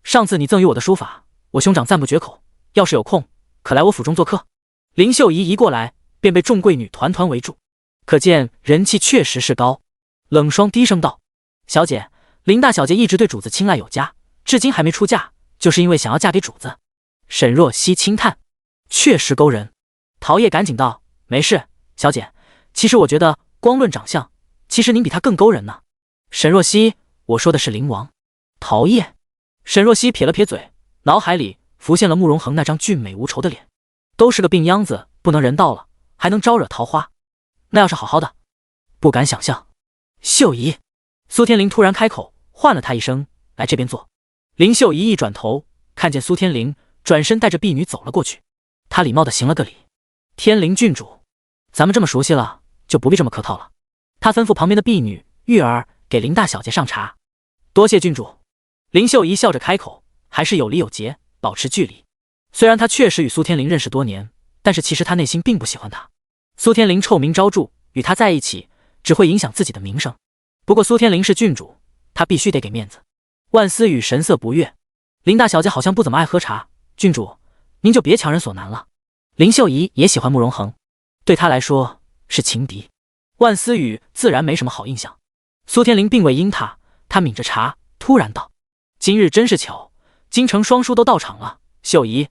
上次你赠予我的书法，我兄长赞不绝口，要是有空，可来我府中做客。林秀仪一过来，便被众贵女团团围住，可见人气确实是高。冷霜低声道，小姐，林大小姐一直对主子青睐有加，至今还没出嫁，就是因为想要嫁给主子。沈若曦轻叹，确实勾人。陶叶赶紧道，没事，小姐，其实我觉得光论长相，其实您比他更勾人呢。沈若曦，我说的是林王。陶叶。沈若曦撇了撇嘴，脑海里浮现了慕容恒那张俊美无愁的脸，都是个病秧子，不能人道了，还能招惹桃花，那要是好好的，不敢想象。秀仪。苏天灵突然开口，唤了他一声，来这边坐。林秀仪一转头，看见苏天灵，转身带着婢女走了过去。他礼貌地行了个礼，天灵郡主，咱们这么熟悉了，就不必这么客套了。他吩咐旁边的婢女玉儿给林大小姐上茶。多谢郡主。林秀仪笑着开口，还是有礼有节，保持距离。虽然她确实与苏天灵认识多年，但是其实她内心并不喜欢他。苏天灵臭名昭著，与他在一起只会影响自己的名声。不过苏天灵是郡主，他必须得给面子。万思雨神色不悦，林大小姐好像不怎么爱喝茶，郡主您就别强人所难了。林秀仪也喜欢慕容恒，对她来说是情敌，万思雨自然没什么好印象。苏天灵并未因他，他抿着茶，突然道，今日真是巧，京城双姝都到场了。秀仪，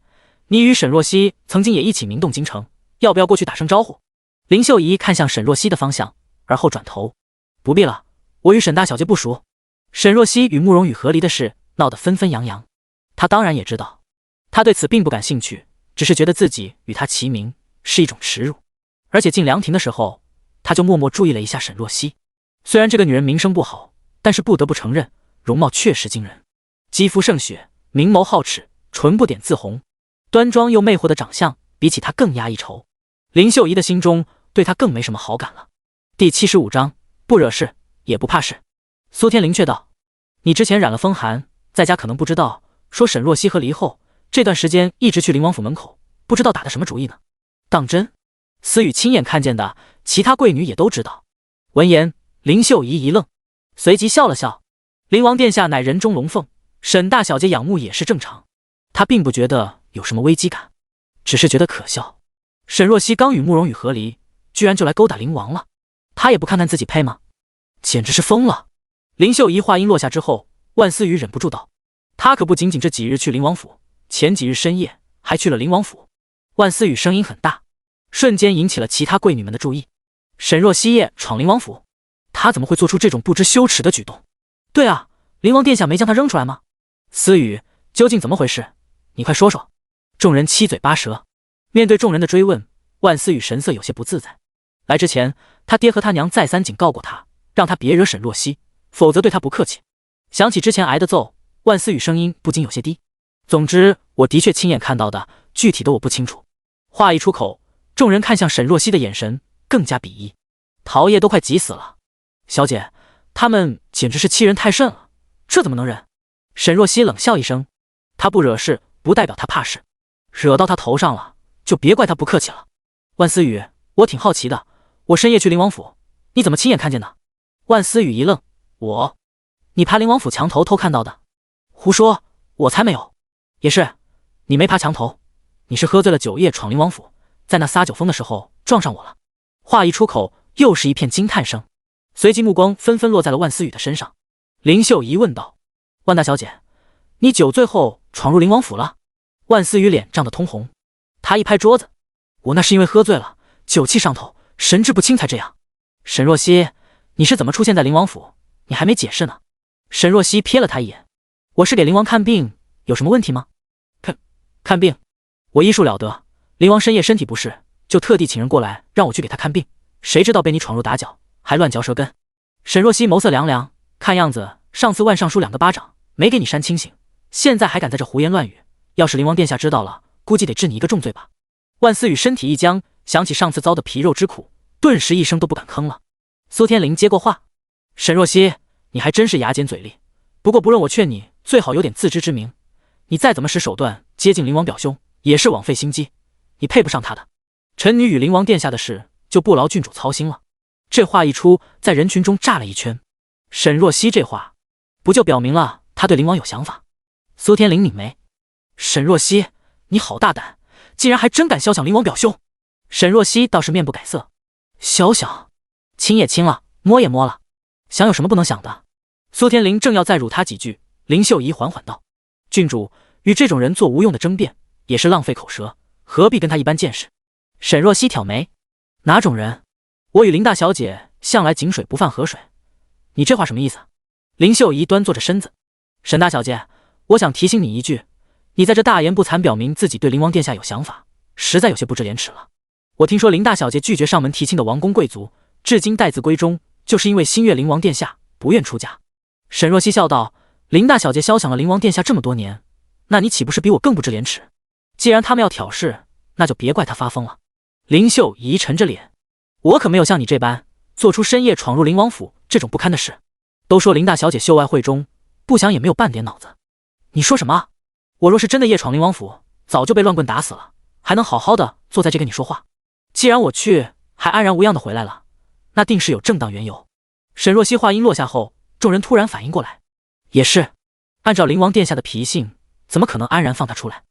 你与沈若曦曾经也一起名动京城，要不要过去打声招呼？林秀仪看向沈若曦的方向，而后转头，不必了，我与沈大小姐不熟。沈若曦与慕容羽和离的事闹得纷纷扬扬，她当然也知道，她对此并不感兴趣，只是觉得自己与她齐名是一种耻辱。而且进凉亭的时候，她就默默注意了一下沈若曦。虽然这个女人名声不好，但是不得不承认，容貌确实惊人，肌肤胜雪，明眸皓齿，唇不点自红。端庄又魅惑的长相比起他更压抑愁。林秀仪的心中对他更没什么好感了。第75章，不惹事也不怕事。苏天灵却道：你之前染了风寒，在家可能不知道，说沈若曦和离后这段时间一直去灵王府门口，不知道打的什么主意呢？当真？思雨亲眼看见的，其他贵女也都知道。闻言，林秀仪一愣，随即笑了笑。灵王殿下乃人中龙凤，沈大小姐仰慕也是正常。她并不觉得有什么危机感，只是觉得可笑。沈若曦刚与慕容羽和离，居然就来勾打灵王了，她也不看看自己配吗？简直是疯了！林秀仪话音落下之后，万思雨忍不住道：她可不仅仅这几日去灵王府，前几日深夜还去了灵王府。万思雨声音很大，瞬间引起了其他贵女们的注意。沈若曦夜闯灵王府，她怎么会做出这种不知羞耻的举动？对啊，灵王殿下没将她扔出来吗？思雨，究竟怎么回事？你快说说。众人七嘴八舌。面对众人的追问，万思雨神色有些不自在。来之前，他爹和他娘再三警告过他，让他别惹沈若曦，否则对他不客气。想起之前挨的揍，万思雨声音不禁有些低。总之，我的确亲眼看到的，具体的我不清楚。话一出口，众人看向沈若曦的眼神更加鄙夷。陶叶都快急死了。小姐，他们简直是欺人太甚了，这怎么能忍？沈若曦冷笑一声，他不惹事，不代表他怕事，惹到他头上了，就别怪他不客气了。万思雨，我挺好奇的，我深夜去灵王府，你怎么亲眼看见的？万思雨一愣，你爬灵王府墙头偷看到的？胡说，我才没有。也是，你没爬墙头，你是喝醉了酒夜闯灵王府，在那撒酒疯的时候撞上我了。话一出口，又是一片惊叹声，随即目光纷纷落在了万思雨的身上。林秀仪问道：万大小姐，你酒醉后闯入灵王府了？万思雨脸涨得通红，他一拍桌子：我那是因为喝醉了，酒气上头，神志不清才这样。沈若曦，你是怎么出现在灵王府？你还没解释呢。沈若曦瞥了他一眼：我是给灵王看病，有什么问题吗？看病？我医术了得，灵王深夜身体不适，就特地请人过来让我去给他看病，谁知道被你闯入打搅，还乱嚼舌根。沈若曦眸色凉凉，看样子上次万尚书2个巴掌没给你扇清醒，现在还敢在这胡言乱语，要是灵王殿下知道了，估计得治你一个重罪吧。万思雨身体一僵，想起上次遭的皮肉之苦，顿时一声都不敢吭了。苏天灵接过话：沈若曦，你还真是牙尖嘴利，不过不论我劝你，最好有点自知之明，你再怎么使手段接近灵王表兄，也是枉费心机，你配不上他的。臣女与灵王殿下的事，就不劳郡主操心了。这话一出，在人群中炸了一圈。沈若曦这话，不就表明了他对灵王有想法？苏天灵拧眉：沈若曦，你好大胆，竟然还真敢肖想灵王表兄。沈若曦倒是面不改色：肖想？亲也亲了，摸也摸了，想有什么不能想的？苏天灵正要再辱他几句，林秀仪缓缓道：郡主，与这种人做无用的争辩，也是浪费口舌，何必跟他一般见识？沈若曦挑眉：哪种人？我与林大小姐向来井水不犯河水，你这话什么意思？林秀仪端坐着身子：沈大小姐，我想提醒你一句，你在这大言不惭表明自己对灵王殿下有想法，实在有些不知廉耻了。我听说林大小姐拒绝上门提亲的王公贵族，至今待字闺中，就是因为心悦灵王殿下，不愿出家。沈若曦笑道：林大小姐肖想了灵王殿下这么多年，那你岂不是比我更不知廉耻？既然他们要挑事，那就别怪他发疯了。林秀仪沉着脸：我可没有像你这般做出深夜闯入灵王府这种不堪的事。都说林大小姐秀外慧中，不想也没有半点脑子。你说什么？我若是真的夜闯灵王府，早就被乱棍打死了，还能好好的坐在这跟你说话？既然我去还安然无恙的回来了，那定是有正当缘由。沈若曦话音落下后，众人突然反应过来，也是，按照灵王殿下的脾性，怎么可能安然放他出来？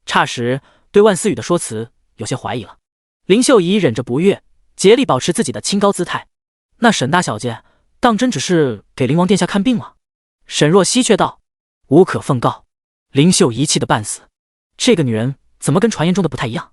霎时对万思雨的说辞有些怀疑了。林秀仪忍着不悦，竭力保持自己的清高姿态：那沈大小姐当真只是给灵王殿下看病了？沈若曦却道：无可奉告。林秀仪气得半死，这个女人怎么跟传言中的不太一样？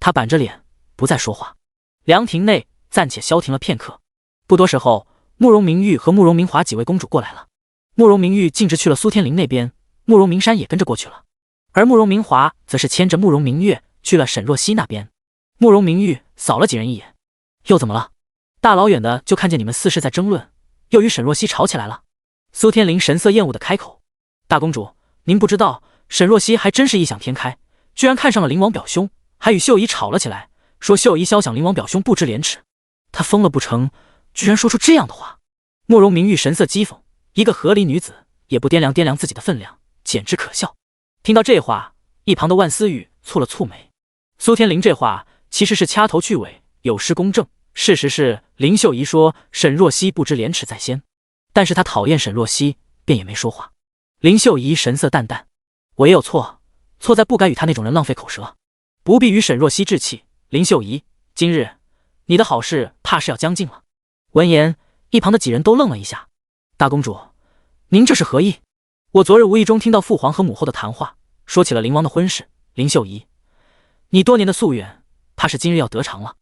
她板着脸不再说话。凉亭内暂且消停了片刻。不多时候，慕容明玉和慕容明华几位公主过来了。慕容明玉径直去了苏天灵那边，慕容明山也跟着过去了，而慕容明华则是牵着慕容明月去了沈若曦那边。慕容明玉扫了几人一眼：又怎么了？大老远的就看见你们四世在争论，又与沈若曦吵起来了。苏天灵神色厌恶的开口：大公主，您不知道，沈若曦还真是异想天开，居然看上了灵王表兄，还与秀姨吵了起来，说秀姨肖想灵王表兄不知廉耻。他疯了不成？居然说出这样的话！慕容明玉神色讥讽，一个和离女子也不掂量掂量自己的分量，简直可笑。听到这话，一旁的万思雨蹙了蹙眉。苏天灵这话其实是掐头去尾，有失公正。事实是林秀仪说沈若曦不知廉耻在先，但是他讨厌沈若曦，便也没说话。林秀仪神色淡淡，我也有错，错在不该与他那种人浪费口舌，不必与沈若曦置气。林秀仪，今日你的好事怕是要将尽了。闻言，一旁的几人都愣了一下。大公主，您这是何意？我昨日无意中听到父皇和母后的谈话，说起了灵王的婚事。林秀仪，你多年的夙愿，怕是今日要得偿了。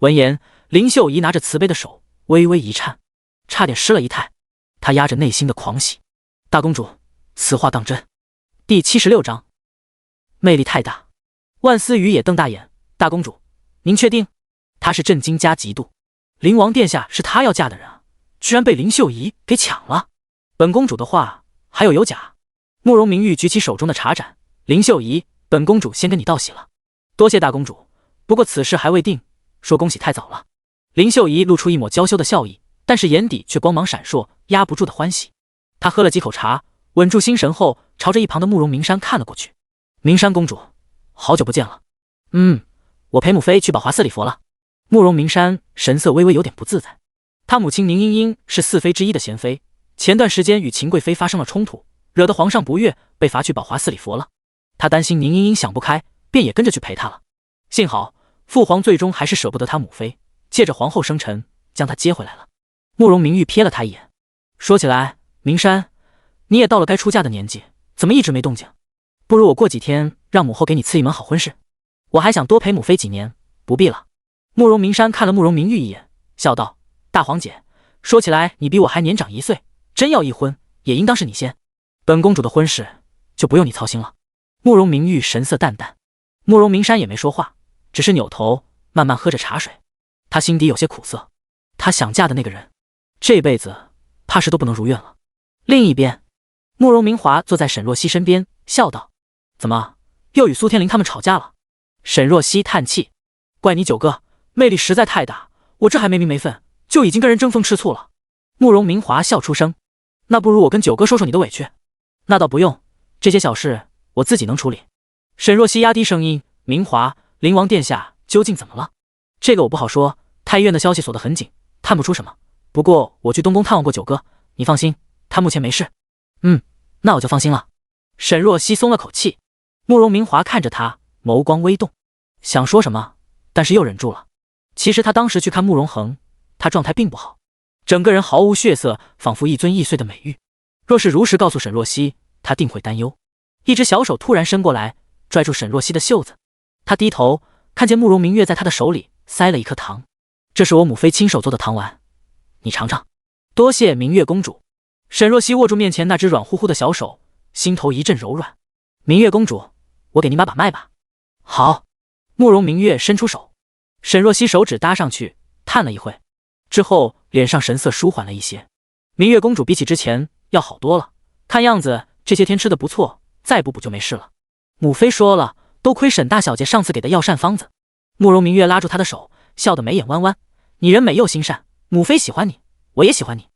闻言，林秀仪拿着瓷杯的手微微一颤，差点失了仪态。她压着内心的狂喜。大公主，此话当真？第76章，魅力太大。万思雨也瞪大眼。大公主，您确定？她是震惊加嫉妒。灵王殿下是她要嫁的人啊，居然被林秀仪给抢了。本公主的话还有假？慕容明玉举起手中的茶盏。林秀仪，本公主先跟你道喜了。多谢大公主，不过此事还未定，说恭喜太早了。林秀仪露出一抹娇羞的笑意，但是眼底却光芒闪烁，压不住的欢喜。她喝了几口茶，稳住心神后，朝着一旁的慕容明山看了过去。明山公主，好久不见了。我陪母妃去宝华寺礼佛了。慕容明山神色微微有点不自在。他母亲宁英英是4妃之一的贤妃，前段时间与秦贵妃发生了冲突，惹得皇上不悦，被罚去宝华寺礼佛了。他担心宁英英想不开，便也跟着去陪她了。幸好父皇最终还是舍不得他母妃，借着皇后生辰将她接回来了。慕容明玉瞥了他一眼，说起来，明山，你也到了该出嫁的年纪，怎么一直没动静？不如我过几天让母后给你赐一门好婚事，我还想多陪母妃几年。不必了。慕容明山看了慕容明玉一眼，笑道：大皇姐，说起来你比我还年长1岁，真要一婚，也应当是你先。本公主的婚事就不用你操心了。慕容明玉神色淡淡。慕容明山也没说话，只是扭头慢慢喝着茶水。他心底有些苦涩，他想嫁的那个人，这辈子怕是都不能如愿了。另一边，慕容明华坐在沈若曦身边，笑道：怎么又与苏天灵他们吵架了？沈若曦叹气：怪你九哥，魅力实在太大，我这还没名没分，就已经跟人争风吃醋了。慕容明华笑出声：那不如我跟九哥说说你的委屈。那倒不用，这些小事我自己能处理。沈若曦压低声音：明华，灵王殿下究竟怎么了？这个我不好说，太医院的消息锁得很紧，探不出什么。不过我去东宫探望过九哥，你放心，他目前没事。那我就放心了。沈若曦松了口气。慕容明华看着他，眸光微动，想说什么，但是又忍住了。其实他当时去看慕容恒，他状态并不好，整个人毫无血色，仿佛一尊易碎的美玉。若是如实告诉沈若曦，他定会担忧。一只小手突然伸过来，拽住沈若曦的袖子。他低头看见慕容明月在他的手里塞了一颗糖，这是我母妃亲手做的糖丸，你尝尝。多谢明月公主。沈若曦握住面前那只软乎乎的小手，心头一阵柔软。明月公主，我给您把脉吧。好。慕容明月伸出手，沈若曦手指搭上去，探了一会，之后脸上神色舒缓了一些。明月公主比起之前要好多了，看样子这些天吃的不错，再补补就没事了。母妃说了，都亏沈大小姐上次给的药膳方子。慕容明月拉住她的手，笑得眉眼弯弯。你人美又心善，母妃喜欢你，我也喜欢你。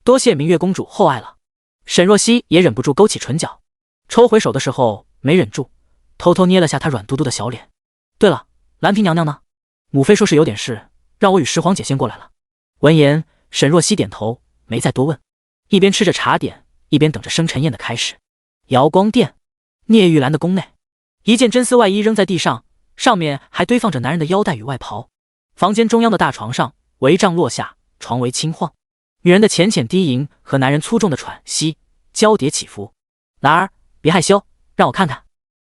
多谢明月公主厚爱了。沈若曦也忍不住勾起唇角，抽回手的时候没忍住，偷偷捏了下她软嘟嘟的小脸。对了，兰嫔娘娘呢？母妃说是有点事，让我与十皇姐先过来了。闻言，沈若曦点头，没再多问，一边吃着茶点，一边等着生辰宴的开始。瑶光殿，聂玉兰的宫内，一件真丝外衣扔在地上，上面还堆放着男人的腰带与外袍。房间中央的大床上，帷帐落下，床围轻晃，女人的浅浅低吟和男人粗重的喘息交叠起伏。兰儿，别害羞，让我看看。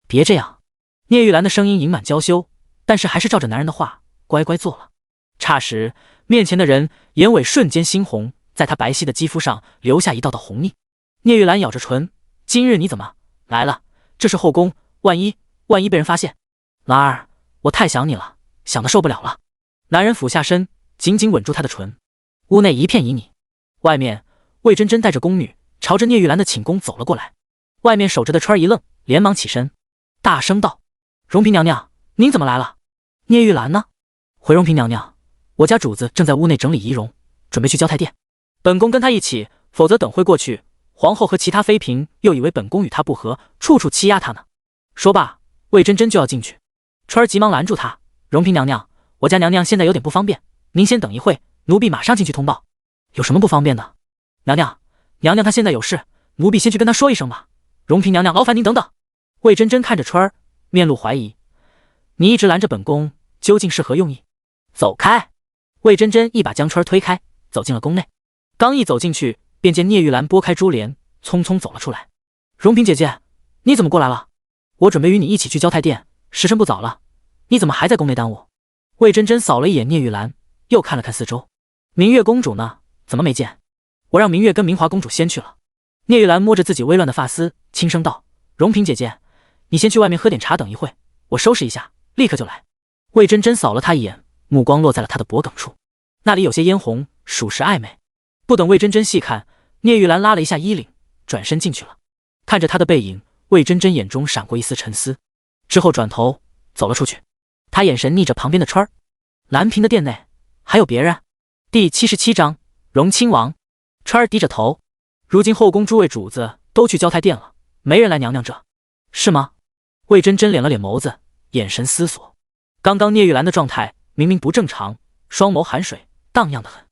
别这样。聂玉兰的声音隐满娇羞，但是还是照着男人的话乖乖做了。霎时，面前的人眼尾瞬间猩红，在她白皙的肌肤上留下一道道红腻。聂玉兰咬着唇，今日你怎么来了？这是后宫，万一被人发现。兰儿，我太想你了，想得受不了了。男人俯下身，紧紧吻住她的唇。屋内一片旖旎，外面魏真真带着宫女朝着聂玉兰的寝宫走了过来。外面守着的川儿一愣，连忙起身，大声道：荣嫔娘娘，您怎么来了？聂玉兰呢？回荣嫔娘娘，我家主子正在屋内整理仪容，准备去交泰殿。本宫跟他一起，否则等会过去，皇后和其他妃嫔又以为本宫与他不和，处处欺压他呢。说罢，魏真真就要进去，春儿急忙拦住她：“荣嫔娘娘，我家娘娘现在有点不方便，您先等一会，奴婢马上进去通报。”有什么不方便的？娘娘她现在有事，奴婢先去跟她说一声吧。荣嫔娘娘，劳烦您等等。魏真真看着春儿，面露怀疑：“你一直拦着本宫，究竟是何用意？”走开！魏真真一把将春儿推开，走进了宫内。刚一走进去，便见聂玉兰拨开珠帘，匆匆走了出来。荣嫔姐姐，你怎么过来了？我准备与你一起去交泰殿，时辰不早了，你怎么还在宫内耽误？魏真真扫了一眼聂玉兰，又看了看四周。明月公主呢？怎么没见？我让明月跟明华公主先去了。聂玉兰摸着自己微乱的发丝，轻声道：“荣嫔姐姐，你先去外面喝点茶，等一会，我收拾一下，立刻就来。”魏真真扫了她一眼，目光落在了她的脖颈处，那里有些嫣红，属实暧昧。不等魏真真细看，聂玉兰拉了一下衣领，转身进去了。看着她的背影，魏真真眼中闪过一丝沉思，之后转头走了出去。她眼神睨着旁边的春儿。兰嫔的殿内还有别人？第77章荣亲王。春儿低着头，如今后宫诸位主子都去交泰殿了，没人来娘娘这，是吗？魏真真敛了敛眸子，眼神思索。刚刚聂玉兰的状态明明不正常，双眸含水，荡漾得很。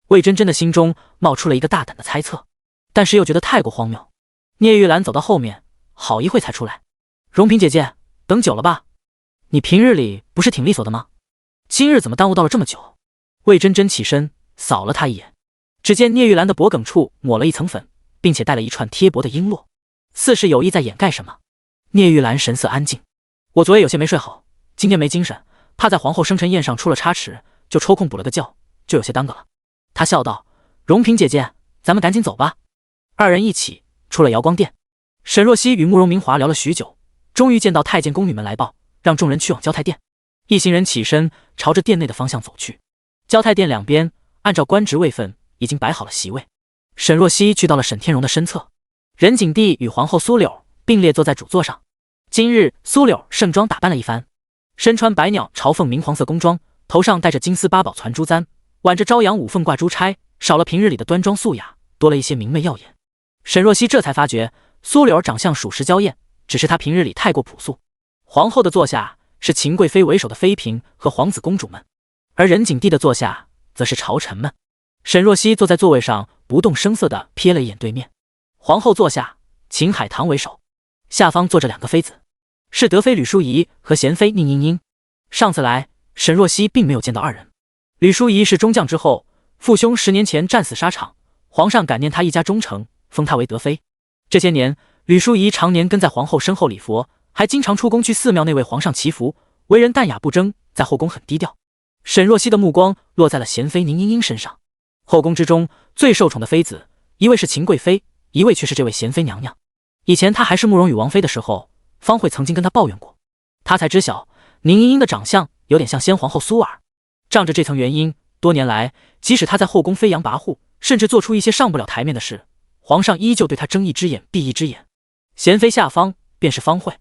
魏真真的心中冒出了一个大胆的猜测，但是又觉得太过荒谬。聂玉兰走到后面，好一会才出来。荣嫔姐姐，等久了吧？你平日里不是挺利索的吗？今日怎么耽误到了这么久？魏真真起身扫了她一眼，只见聂玉兰的脖颈处抹了一层粉，并且带了一串贴薄的璎珞，似是有意在掩盖什么。聂玉兰神色安静：“我昨夜有些没睡好，今天没精神，怕在皇后生辰宴上出了差池，就抽空补了个觉，就有些耽搁了。”她笑道：“荣嫔姐姐，咱们赶紧走吧。”二人一起出了瑶光殿。沈若曦与慕容明华聊了许久，终于见到太监宫女们来报，让众人去往交泰殿。一行人起身朝着殿内的方向走去。交泰殿两边按照官职位分已经摆好了席位。沈若曦去到了沈天荣的身侧，任景帝与皇后苏柳并列坐在主座上。今日苏柳盛装打扮了一番，身穿百鸟朝凤明黄色宫装，头上戴着金丝八宝攒珠簪，挽着朝阳五凤挂珠钗，少了平日里的端庄素雅，多了一些明媚耀眼。沈若曦这才发觉苏柳长相属实娇艳，只是她平日里太过朴素。皇后的座下是秦贵妃为首的妃嫔和皇子公主们，而任景帝的座下则是朝臣们。沈若曦坐在座位上，不动声色地瞥了一眼对面。皇后座下，秦海棠为首，下方坐着两个妃子，是德妃吕淑仪和贤妃宁莺莺。上次来，沈若曦并没有见到二人。吕淑仪是中将之后，父兄10年前战死沙场，皇上感念她一家忠诚，封她为德妃。这些年，吕淑仪常年跟在皇后身后礼佛，还经常出宫去寺庙内为皇上祈福，为人淡雅不争，在后宫很低调。沈若曦的目光落在了贤妃宁莺莺身上。后宫之中最受宠的妃子，一位是秦贵妃，一位却是这位贤妃娘娘。以前她还是慕容羽王妃的时候，方慧曾经跟她抱怨过，她才知晓宁莺莺的长相有点像先皇后苏儿。仗着这层原因，多年来即使她在后宫飞扬跋扈，甚至做出一些上不了台面的事，皇上依旧对她睁一只眼闭一只眼。贤妃下方便是方慧。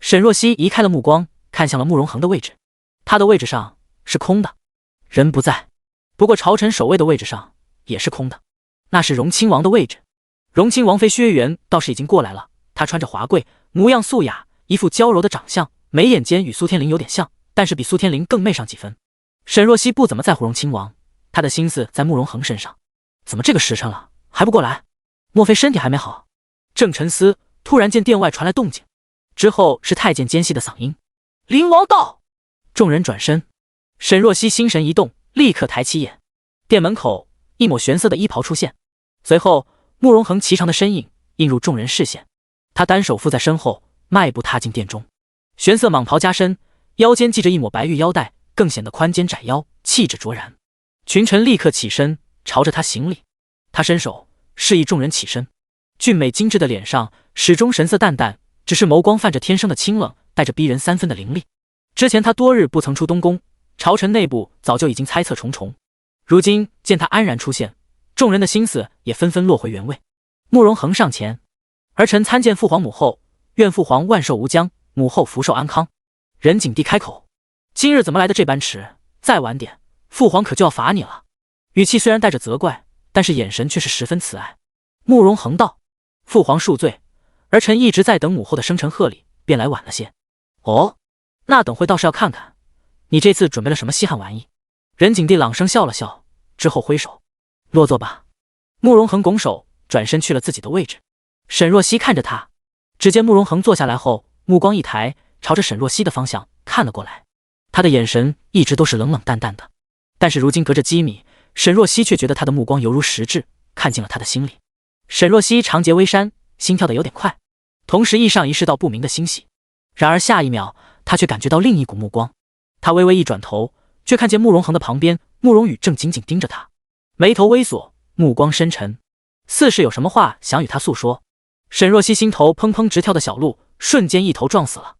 沈若曦移开了目光，看向了慕容恒的位置，他的位置上是空的，人不在。不过朝臣守卫的位置上也是空的，那是荣亲王的位置。荣亲王妃薛元倒是已经过来了，她穿着华贵，模样素雅，一副娇柔的长相，眉眼间与苏天林有点像，但是比苏天林更媚上几分。沈若曦不怎么在乎荣亲王，她的心思在慕容恒身上。怎么这个时辰了还不过来？莫非身体还没好？正沉思，突然见殿外传来动静，之后是太监奸细的嗓音：“灵王到！”众人转身，沈若曦心神一动，立刻抬起眼。殿门口一抹玄色的衣袍出现，随后慕容恒颀长的身影映入众人视线。他单手负在身后，迈步踏进殿中。玄色蟒袍加身，腰间系着一抹白玉腰带，更显得宽肩窄腰，气质卓然。群臣立刻起身朝着他行礼，他伸手示意众人起身。俊美精致的脸上始终神色淡淡，只是眸光泛着天生的清冷，带着逼人3分的凌厉。之前他多日不曾出东宫，朝臣内部早就已经猜测重重，如今见他安然出现，众人的心思也纷纷落回原位。慕容恒上前：“儿臣参见父皇母后，愿父皇万寿无疆，母后福寿安康。”任景帝开口：“今日怎么来的这般迟？再晚点，父皇可就要罚你了。”语气虽然带着责怪，但是眼神却是十分慈爱。慕容恒道：“父皇恕罪，儿臣一直在等母后的生辰贺礼，便来晚了些。”哦，那等会倒是要看看你这次准备了什么稀罕玩意。任景帝朗声笑了笑，之后挥手：“落座吧。”慕容恒拱手转身去了自己的位置。沈若曦看着他，只见慕容恒坐下来后，目光一抬，朝着沈若曦的方向看了过来。他的眼神一直都是冷冷淡淡的，但是如今隔着几米，沈若曦却觉得他的目光犹如实质，看进了他的心里。沈若曦长睫微扇，心跳得有点快，同时意上一世道不明的欣喜。然而下一秒，他却感觉到另一股目光。他微微一转头，却看见慕容恒的旁边，慕容羽正紧紧盯着他，眉头微锁，目光深沉，似是有什么话想与他诉说。沈若曦心头砰砰直跳的小鹿瞬间一头撞死了，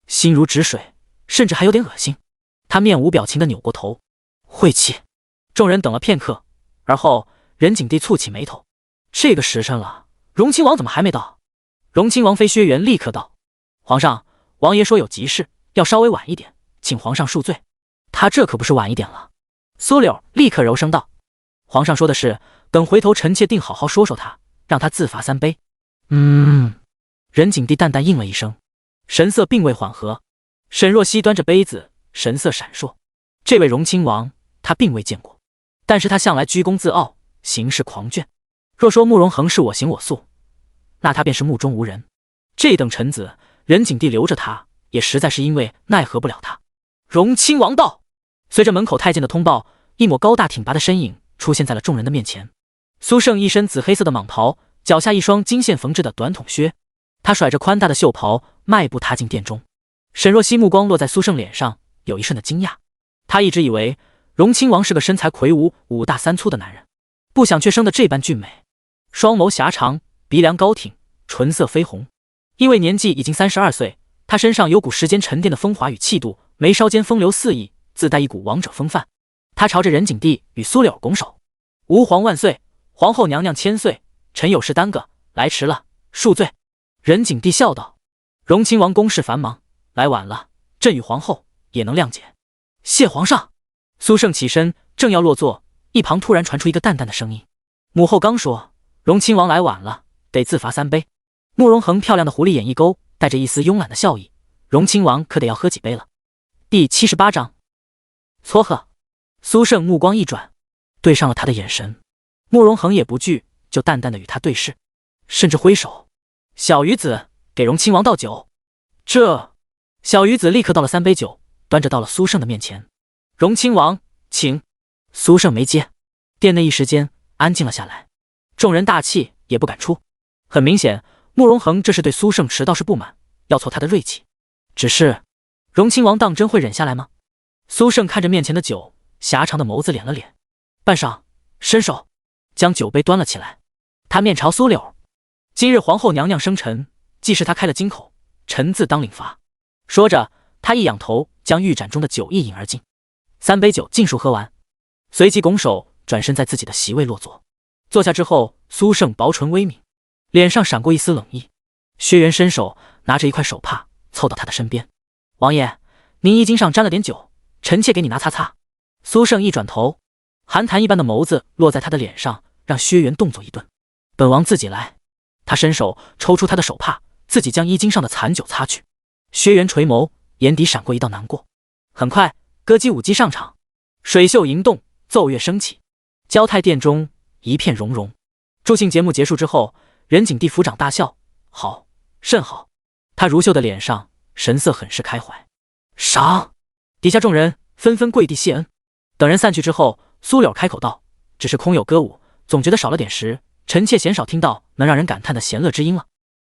心如止水，甚至还有点恶心。他面无表情地扭过头，晦气。众人等了片刻，而后任景帝蹙起眉头：“这个时辰了，荣亲王怎么还没到？”荣亲王妃薛元立刻道：“皇上，王爷说有急事，要稍微晚一点，请皇上恕罪。”他这可不是晚一点了。苏柳立刻柔声道：“皇上说的是，等回头臣妾定好好说说他，让他自罚3杯。”任景帝淡淡应了一声，神色并未缓和。沈若曦端着杯子，神色闪烁。这位荣亲王他并未见过，但是他向来居功自傲，行事狂狷。若说慕容恒是我行我素，那他便是目中无人。这等臣子，任景帝留着他，也实在是因为奈何不了他。荣亲王到。随着门口太监的通报，一抹高大挺拔的身影出现在了众人的面前。苏胜一身紫黑色的蟒袍，脚下一双金线缝制的短筒靴，他甩着宽大的袖袍，迈步踏进殿中。沈若曦目光落在苏胜脸上，有一瞬的惊讶。他一直以为荣亲王是个身材魁梧、5大3粗的男人，不想却生得这般俊美，双眸狭长，鼻梁高挺，唇色绯红。因为年纪已经32岁，他身上有股时间沉淀的风华与气度，眉梢间风流肆意，自带一股王者风范。他朝着任景帝与苏柳拱手：“吾皇万岁，皇后娘娘千岁，臣有事耽搁，来迟了，恕罪。”任景帝笑道：“荣亲王公事繁忙，来晚了，朕与皇后也能谅解。”谢皇上。苏胜起身正要落座，一旁突然传出一个淡淡的声音：“母后刚说，荣亲王来晚了，得自罚3杯。”慕容恒漂亮的狐狸眼一勾，带着一丝慵懒的笑意：“荣亲王可得要喝几杯了。”第78章撮合。苏胜目光一转，对上了他的眼神。慕容恒也不惧，就淡淡的与他对视，甚至挥手：“小鱼子，给荣亲王倒酒。”这小鱼子立刻倒了3杯酒，端着到了苏胜的面前。“荣亲王，请。”苏胜没接。殿内一时间安静了下来，众人大气也不敢出。很明显，慕容恒这是对苏胜迟到是不满，要挫他的锐气。只是荣亲王当真会忍下来吗？苏胜看着面前的酒，狭长的眸子敛了敛，半晌伸手将酒杯端了起来。他面朝苏柳：“今日皇后娘娘生辰，既是她开了金口，臣自当领罚。”说着，他一仰头，将玉盏中的酒一饮而尽。3杯酒尽数喝完，随即拱手转身在自己的席位落座。坐下之后，苏胜薄唇微抿，脸上闪过一丝冷意。薛元伸手拿着一块手帕凑到他的身边：“王爷，您衣襟上沾了点酒，臣妾给你拿擦擦。”苏胜一转头，寒潭一般的眸子落在他的脸上，让薛元动作一顿：“本王自己来。”他伸手抽出他的手帕，自己将衣襟上的残酒擦去。薛元垂眸，眼底闪过一道难过。很快，歌姬舞姬上场，水袖盈动，奏乐升起，交泰殿中一片融融。助兴节目结束之后，任景帝抚掌大笑：“好，甚好。”他如绣的脸上神色很是开怀。赏！底下众人纷纷跪地谢恩。等人散去之后，苏柳开口道：“只是空有歌舞，总觉得少了点时，臣妾鲜少听到能让人感叹的弦乐之音了。”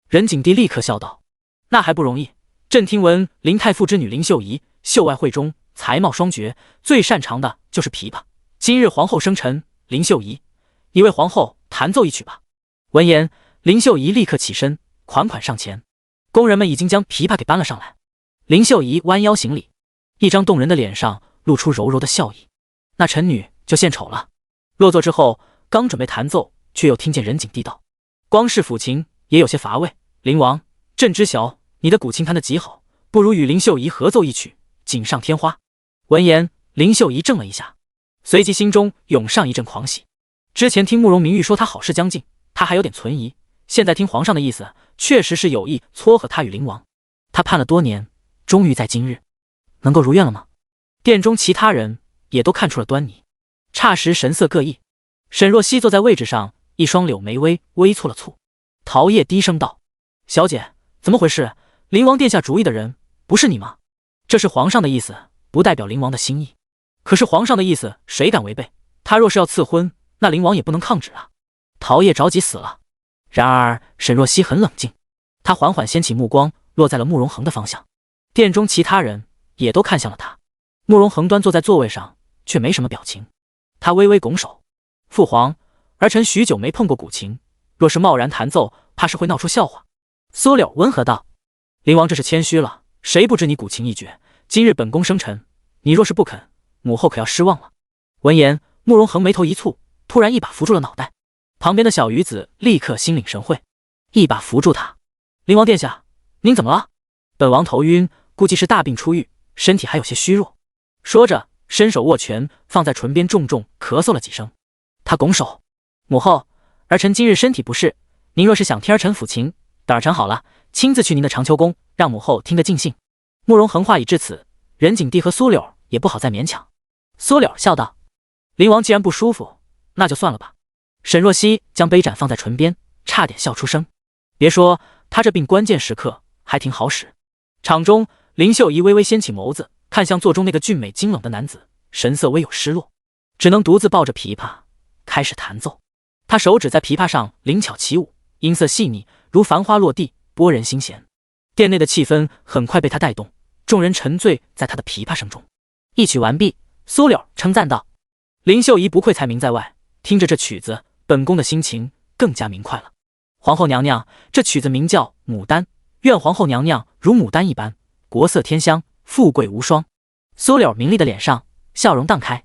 任景帝立刻笑道：“那还不容易，朕听闻林太傅之女林秀仪，秀外慧中，才貌双绝，最擅长的就是琵琶。今日皇后生辰，林秀仪，你为皇后弹奏一曲吧。”闻言，林秀仪立刻起身，款款上前。工人们已经将琵琶给搬了上来。林秀仪弯腰行礼，一张动人的脸上露出柔柔的笑意：“那臣女就献丑了。”落座之后，刚准备弹奏，却又听见任景帝道：“光是抚琴也有些乏味。林王，朕知晓你的古琴弹得极好，不如与林秀仪合奏一曲，锦上添花。闻言，林秀仪怔了一下，随即心中涌上一阵狂喜。之前听慕容明玉说他好事将近，他还有点存疑，现在听皇上的意思，确实是有意撮合他与灵王。他盼了多年，终于在今日能够如愿了吗？殿中其他人也都看出了端倪，霎时神色各异。沈若曦坐在位置上，一双柳眉微蹙了蹙。陶叶低声道：“小姐，怎么回事？灵王殿下主意的人不是你吗？这是皇上的意思，不代表灵王的心意。可是皇上的意思，谁敢违背？他若是要赐婚，那灵王也不能抗旨啊。”陶叶着急死了。然而沈若曦很冷静，她缓缓掀起目光，落在了慕容恒的方向。殿中其他人也都看向了他。慕容恒端坐在座位上，却没什么表情。他微微拱手：“父皇，儿臣许久没碰过古琴，若是贸然弹奏，怕是会闹出笑话。”苏柳温和道：“灵王这是谦虚了，谁不知你古琴一绝？今日本宫生辰，你若是不肯，母后可要失望了。”闻言，慕容恒眉头一蹙，突然一把扶住了脑袋。旁边的小鱼子立刻心领神会，一把扶住他：“灵王殿下，您怎么了？”“本王头晕，估计是大病初愈，身体还有些虚弱。”说着，伸手握拳放在唇边，重重咳嗽了几声。他拱手：“母后，儿臣今日身体不适，您若是想听儿臣抚琴，等儿臣好了，亲自去您的长秋宫，让母后听个尽兴。”慕容恒话已至此，任景帝和苏柳也不好再勉强。苏柳笑道：“灵王既然不舒服，那就算了吧。”沈若曦将杯盏放在唇边，差点笑出声。别说，他这病关键时刻还挺好使。场中，林秀仪微微掀起眸子，看向座中那个俊美精冷的男子，神色微有失落，只能独自抱着琵琶开始弹奏。他手指在琵琶上灵巧起舞，音色细腻，如繁花落地，拨人心弦。殿内的气氛很快被他带动，众人沉醉在他的琵琶声中。一曲完毕，苏柳称赞道：“林秀仪不愧才名在外，听着这曲子，本宫的心情更加明快了。皇后娘娘，这曲子名叫《牡丹》，愿皇后娘娘如牡丹一般，国色天香，富贵无双。”苏柳明丽的脸上笑容荡开。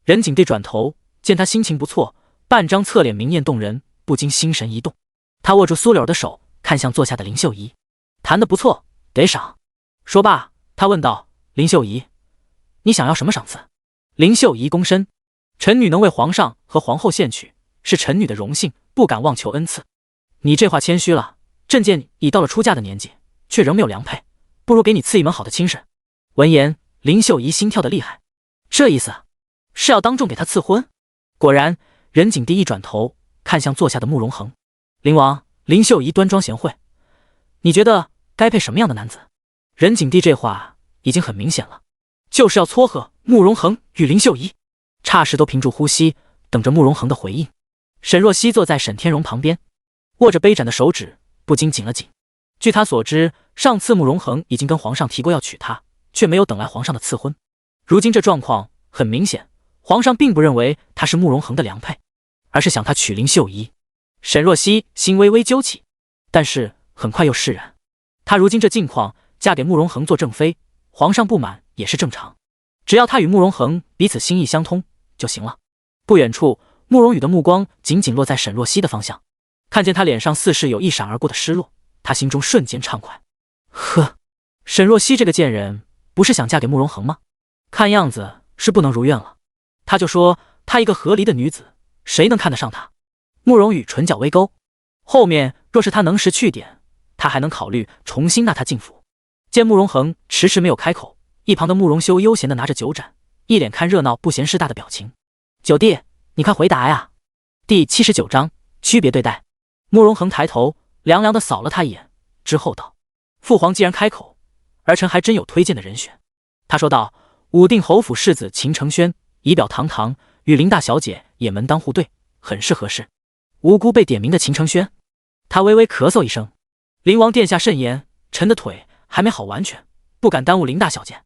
任景帝转头见他心情不错，半张侧脸明艳动人，不禁心神一动。他握住苏柳的手，看向坐下的林秀仪：“弹得不错，得赏。”说罢，他问道：“林秀仪，你想要什么赏赐？”林秀仪躬身：“臣女能为皇上和皇后献曲，是臣女的荣幸，不敢妄求恩赐。你这话谦虚了，朕见你已到了出嫁的年纪，却仍没有良配，不如给你赐一门好的亲事。”闻言，林秀仪心跳得厉害，这意思是要当众给他赐婚。果然，任景帝一转头看向坐下的慕容恒：“灵王，林秀仪端庄贤惠，你觉得该配什么样的男子？”任景帝这话已经很明显了，就是要撮合慕容恒与林秀仪。霎时都屏住呼吸，等着慕容恒的回应。沈若曦坐在沈天荣旁边，握着杯盏的手指不禁紧了紧。据他所知，上次慕容恒已经跟皇上提过要娶她，却没有等来皇上的赐婚。如今这状况很明显，皇上并不认为他是慕容恒的良配，而是想他娶林秀仪。沈若曦心微微揪起，但是很快又释然。她如今这境况，嫁给慕容恒做正妃，皇上不满也是正常，只要她与慕容恒彼此心意相通就行了。不远处，慕容羽的目光紧紧落在沈若曦的方向，看见她脸上似是有一闪而过的失落，他心中瞬间畅快。呵，沈若曦这个贱人，不是想嫁给慕容恒吗？看样子是不能如愿了。他就说她一个和离的女子，谁能看得上她？慕容羽唇角微勾，后面若是他能识趣点，他还能考虑重新纳她进府。见慕容恒迟迟没有开口，一旁的慕容修悠闲地拿着酒盏，一脸看热闹不嫌事大的表情。九弟，你快回答呀！第79章区别对待。慕容恒抬头凉凉地扫了他一眼，之后道：“父皇既然开口，儿臣还真有推荐的人选。”他说道：“武定侯府世子秦承轩，仪表堂堂，与林大小姐也门当户对，很是合适。”无辜被点名的秦承轩，他微微咳嗽一声：“灵王殿下慎言，臣的腿还没好完全，不敢耽误林大小姐。”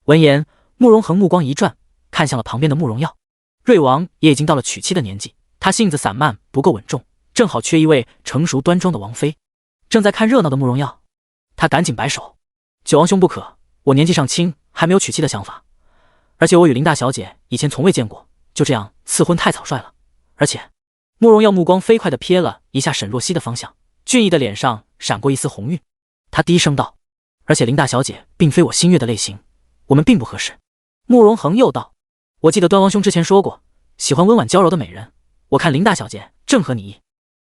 闻言，慕容恒目光一转，看向了旁边的慕容耀。瑞王也已经到了娶妻的年纪，他性子散漫，不够稳重，正好缺一位成熟端庄的王妃。正在看热闹的慕容耀，他赶紧摆手：“九王兄不可，我年纪尚轻，还没有娶妻的想法。而且我与林大小姐以前从未见过，就这样赐婚太草率了。而且……”慕容耀目光飞快地瞥了一下沈若曦的方向，俊逸的脸上闪过一丝红晕。他低声道：“而且林大小姐并非我心悦的类型，我们并不合适。慕容恒又道：我记得端王兄之前说过，喜欢温婉娇柔的美人，我看林大小姐正合你意。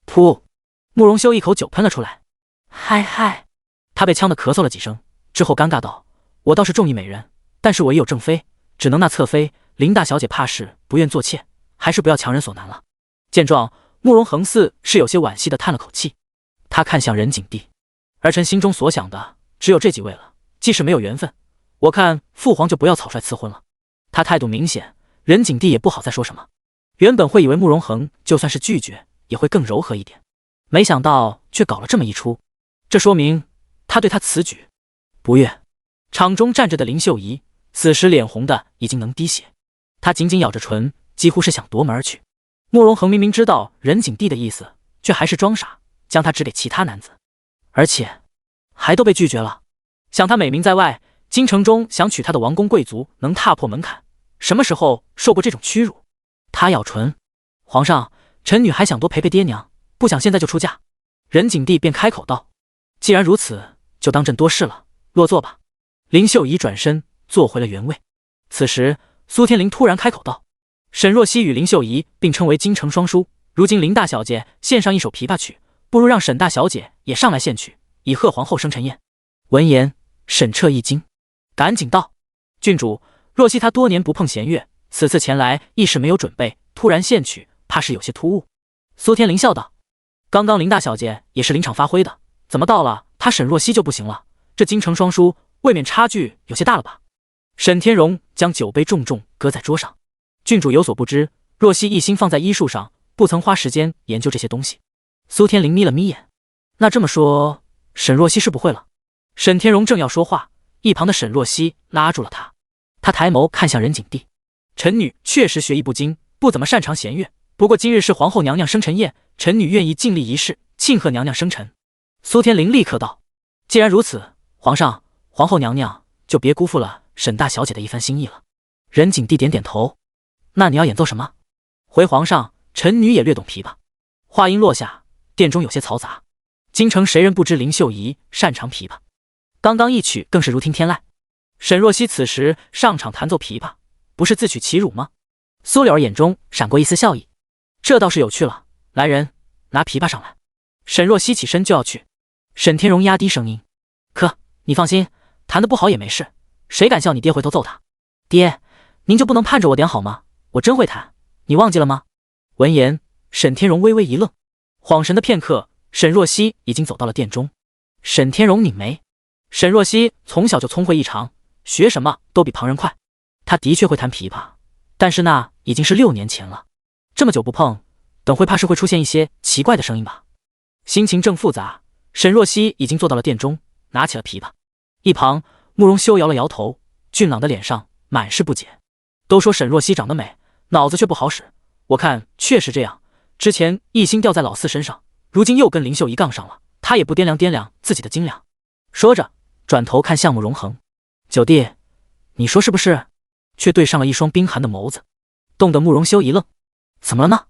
噗！慕容修一口酒喷了出来。嗨嗨！他被呛得咳嗽了几声，之后尴尬道：我倒是中意美人，但是我也有正妃，只能纳侧妃。林大小姐怕是不愿做妾，还是不要强人所难了。见状，慕容恒似是有些惋惜的叹了口气。他看向任景帝，儿臣心中所想的只有这几位了，即使没有缘分，我看父皇就不要草率赐婚了。他态度明显，任景帝也不好再说什么。原本会以为慕容恒就算是拒绝也会更柔和一点，没想到却搞了这么一出，这说明他对他此举不悦。场中站着的林秀仪此时脸红的已经能滴血，她紧紧咬着唇，几乎是想夺门而去。慕容恒明明知道任景帝的意思，却还是装傻，将他指给其他男子，而且还都被拒绝了。想他美名在外，京城中想娶她的王公贵族能踏破门槛，什么时候受过这种屈辱？他咬唇：皇上，臣女还想多陪陪爹娘，不想现在就出嫁。任景帝便开口道：既然如此，就当朕多事了，落座吧。林秀仪转身坐回了原位。此时苏天林突然开口道：沈若曦与林秀仪并称为京城双姝，如今林大小姐献上一首琵琶曲，不如让沈大小姐也上来献曲，以贺皇后生辰宴。闻言，沈彻一惊，赶紧道：郡主，若曦她多年不碰弦乐，此次前来亦是没有准备，突然献曲，怕是有些突兀。苏天林笑道：刚刚林大小姐也是临场发挥的，怎么到了她沈若曦就不行了？这京城双姝未免差距有些大了吧？沈天荣将酒杯重重搁在桌上。郡主有所不知，若曦一心放在医术上，不曾花时间研究这些东西。苏天林眯了眯眼，那这么说，沈若曦是不会了。沈天荣正要说话，一旁的沈若曦拉住了他。他抬眸看向任景帝：臣女确实学艺不精，不怎么擅长弦乐，不过今日是皇后娘娘生辰宴，臣女愿意尽力一试，庆贺娘娘生辰。苏天林立刻道：既然如此，皇上，皇后娘娘就别辜负了沈大小姐的一番心意了。任景帝点点头：那你要演奏什么？回皇上，臣女也略懂琵琶。话音落下，殿中有些嘈杂。京城谁人不知林秀仪擅长琵琶？刚刚一曲更是如听天籁。沈若曦此时上场弹奏琵琶，不是自取其辱吗？苏柳儿眼中闪过一丝笑意，这倒是有趣了。来人，拿琵琶上来。沈若曦起身就要去，沈天荣压低声音：可你放心，弹得不好也没事，谁敢笑你爹回头揍他？爹，您就不能盼着我点好吗？我真会弹，你忘记了吗？闻言，沈天荣微微一愣，恍神的片刻，沈若曦已经走到了殿中。沈天荣拧眉，沈若曦从小就聪慧异常，学什么都比旁人快。她的确会弹琵琶，但是那已经是6年前了，这么久不碰，等会怕是会出现一些奇怪的声音吧。心情正复杂，沈若曦已经坐到了殿中，拿起了琵琶。一旁慕容修摇了摇头，俊朗的脸上满是不解。都说沈若曦长得美，脑子却不好使，我看确实这样。之前一心掉在老四身上，如今又跟林秀仪杠上了，他也不掂量掂量自己的斤两。说着，转头看向慕容恒：九弟，你说是不是？却对上了一双冰寒的眸子，冻得慕容修一愣。怎么了呢？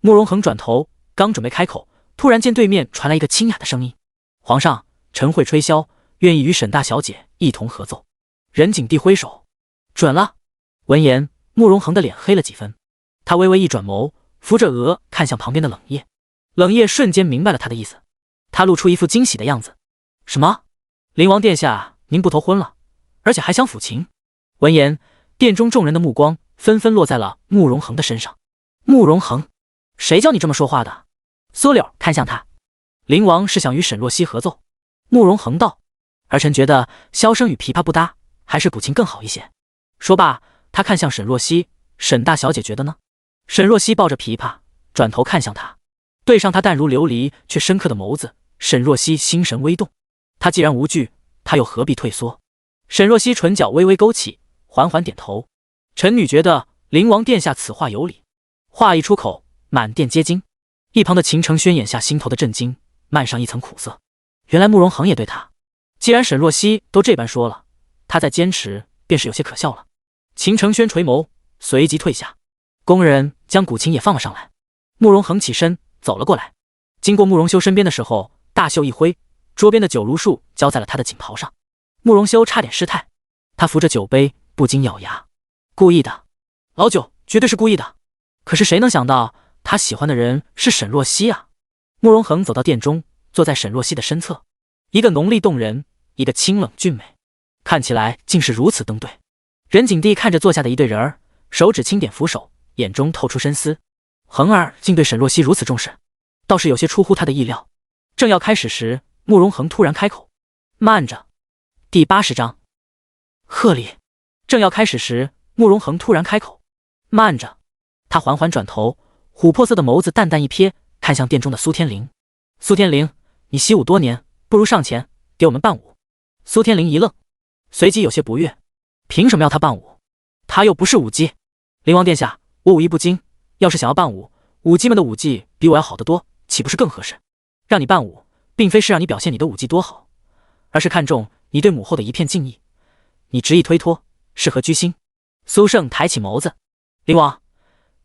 慕容恒转头刚准备开口，突然见对面传来一个清雅的声音：皇上，臣会吹箫，愿意与沈大小姐一同合奏。任景帝挥手：准了。闻言，慕容恒的脸黑了几分，他微微一转眸，扶着额看向旁边的冷夜。冷夜瞬间明白了他的意思，他露出一副惊喜的样子：什么？灵王殿下，您不头婚了，而且还想抚琴？闻言，殿中众人的目光纷纷落在了慕容恒的身上。慕容恒，谁叫你这么说话的？苏柳看向他：灵王是想与沈若曦合奏。慕容恒道：儿臣觉得箫声与琵琶不搭，还是古琴更好一些。说罢，他看向沈若曦：沈大小姐觉得呢？沈若曦抱着琵琶，转头看向他，对上他淡如琉璃却深刻的眸子，沈若曦心神微动。他既然无惧，他又何必退缩？沈若曦唇角微微勾起，缓缓点头：臣女觉得灵王殿下此话有理。话一出口，满殿皆惊。一旁的秦承轩眼下心头的震惊漫上一层苦涩，原来慕容恒也对他。既然沈若曦都这般说了，他再坚持便是有些可笑了。秦承轩垂眸，随即退下。工人将古琴也放了上来。慕容恒起身走了过来，经过慕容修身边的时候，大袖一挥，桌边的酒如数交在了他的锦袍上。慕容修差点失态，他扶着酒杯，不禁咬牙。故意的，老九绝对是故意的。可是谁能想到，他喜欢的人是沈若曦啊！慕容恒走到殿中，坐在沈若曦的身侧，一个浓丽动人，一个清冷俊美，看起来竟是如此登对。任景帝看着坐下的一对人儿，手指轻点扶手，眼中透出深思。恒儿竟对沈若曦如此重视，倒是有些出乎他的意料。正要开始时，慕容恒突然开口：“慢着。”第80章，贺礼。正要开始时，慕容恒突然开口：“慢着。”他缓缓转头，琥珀色的眸子淡淡一瞥，看向殿中的苏天灵。苏天灵，你习武多年，不如上前给我们伴舞。苏天灵一愣，随即有些不悦：凭什么要他伴舞？他又不是舞姬。灵王殿下，我武艺不精，要是想要伴舞，舞姬们的武技比我要好得多，岂不是更合适？让你伴舞，并非是让你表现你的武技多好，而是看重你对母后的一片敬意。你执意推脱，是何居心？苏胜抬起眸子：灵王，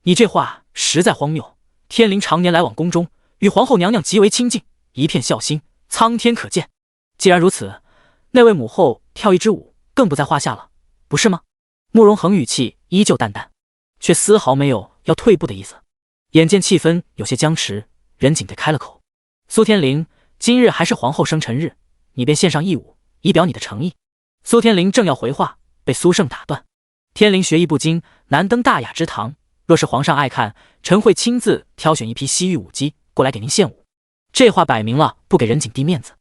你这话实在荒谬。天灵常年来往宫中，与皇后娘娘极为亲近，一片孝心，苍天可见。既然如此，那位母后跳一支舞更不在话下了，不是吗？慕容恒语气依旧淡淡，却丝毫没有要退步的意思。眼见气氛有些僵持，任景帝开了口：苏天灵，今日还是皇后生辰日，你便献上一舞，以表你的诚意。苏天灵正要回话，被苏胜打断：天灵学艺不精，难登大雅之堂，若是皇上爱看，臣会亲自挑选一批西域舞姬过来给您献舞。这话摆明了不给任景帝面子。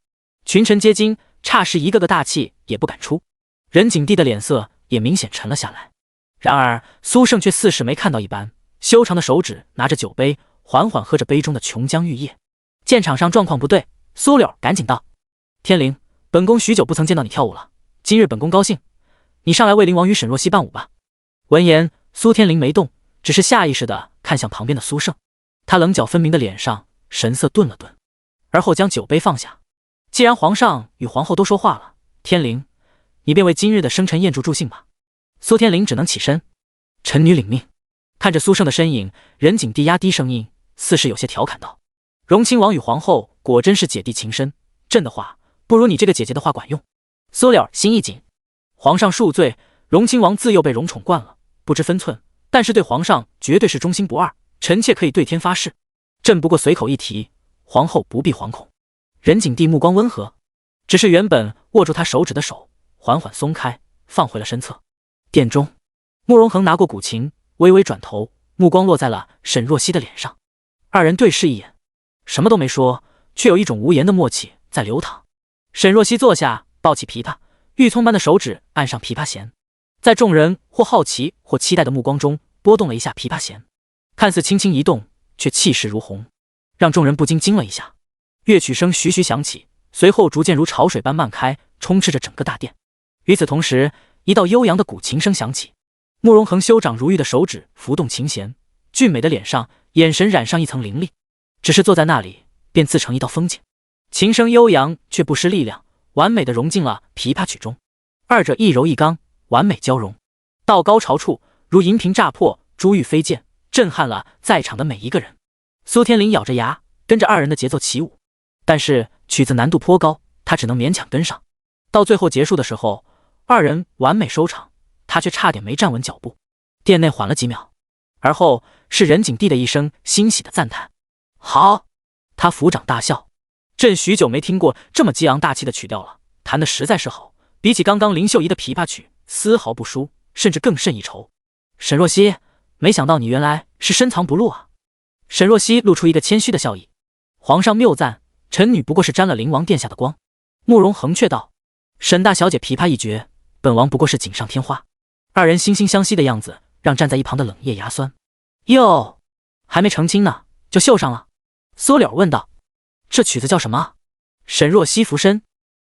群臣皆惊，霎时一个个大气也不敢出。任景帝的脸色也明显沉了下来。然而苏胜却似是没看到一般，修长的手指拿着酒杯，缓缓喝着杯中的琼浆玉液。见场上状况不对，苏柳赶紧道：天灵，本宫许久不曾见到你跳舞了，今日本宫高兴，你上来为灵王与沈若曦伴舞吧。闻言，苏天灵没动，只是下意识地看向旁边的苏胜。他棱角分明的脸上神色顿了顿，而后将酒杯放下。既然皇上与皇后都说话了，天灵，你便为今日的生辰宴祝助兴吧。苏天灵只能起身：臣女领命。看着苏胜的身影，任景帝压低声音，似是有些调侃道：荣亲王与皇后果真是姐弟情深，朕的话不如你这个姐姐的话管用。苏柳心一紧，皇上恕罪，荣亲王自幼被荣宠惯了，不知分寸，但是对皇上绝对是忠心不二，臣妾可以对天发誓。朕不过随口一提，皇后不必惶恐。任景帝目光温和，只是原本握住他手指的手缓缓松开，放回了身侧。殿中，慕容恒拿过古琴，微微转头，目光落在了沈若曦的脸上。二人对视一眼，什么都没说，却有一种无言的默契在流淌。沈若曦坐下，抱起琵琶，玉葱般的手指按上琵琶弦，在众人或好奇或期待的目光中拨动了一下琵琶弦，看似轻轻一动，却气势如虹，让众人不禁惊了一下。乐曲声徐徐响起，随后逐渐如潮水般漫开，充斥着整个大殿。与此同时，一道悠扬的古琴声响起，慕容恒修长如玉的手指拂动琴弦，俊美的脸上眼神染上一层凌厉，只是坐在那里便自成一道风景。琴声悠扬却不失力量，完美的融进了琵琶曲中，二者一柔一刚，完美交融。到高潮处如银瓶炸破，珠玉飞溅，震撼了在场的每一个人。苏天灵咬着牙跟着二人的节奏起舞，但是曲子难度颇高，他只能勉强跟上。到最后结束的时候，二人完美收场，他却差点没站稳脚步。殿内缓了几秒，而后是任景帝的一声欣喜的赞叹：好！他抚掌大笑，朕许久没听过这么激昂大气的曲调了，弹得实在是好，比起刚刚林秀仪的琵琶曲丝毫不输，甚至更胜一筹。沈若曦，没想到你原来是深藏不露啊。沈若曦露出一个谦虚的笑意：皇上谬赞，臣女不过是沾了灵王殿下的光。慕容恒却道：沈大小姐琵琶一绝，本王不过是锦上添花。二人惺惺相惜的样子让站在一旁的冷夜牙酸。哟，还没成亲呢就绣上了？苏柳问道。这曲子叫什么？沈若曦俯身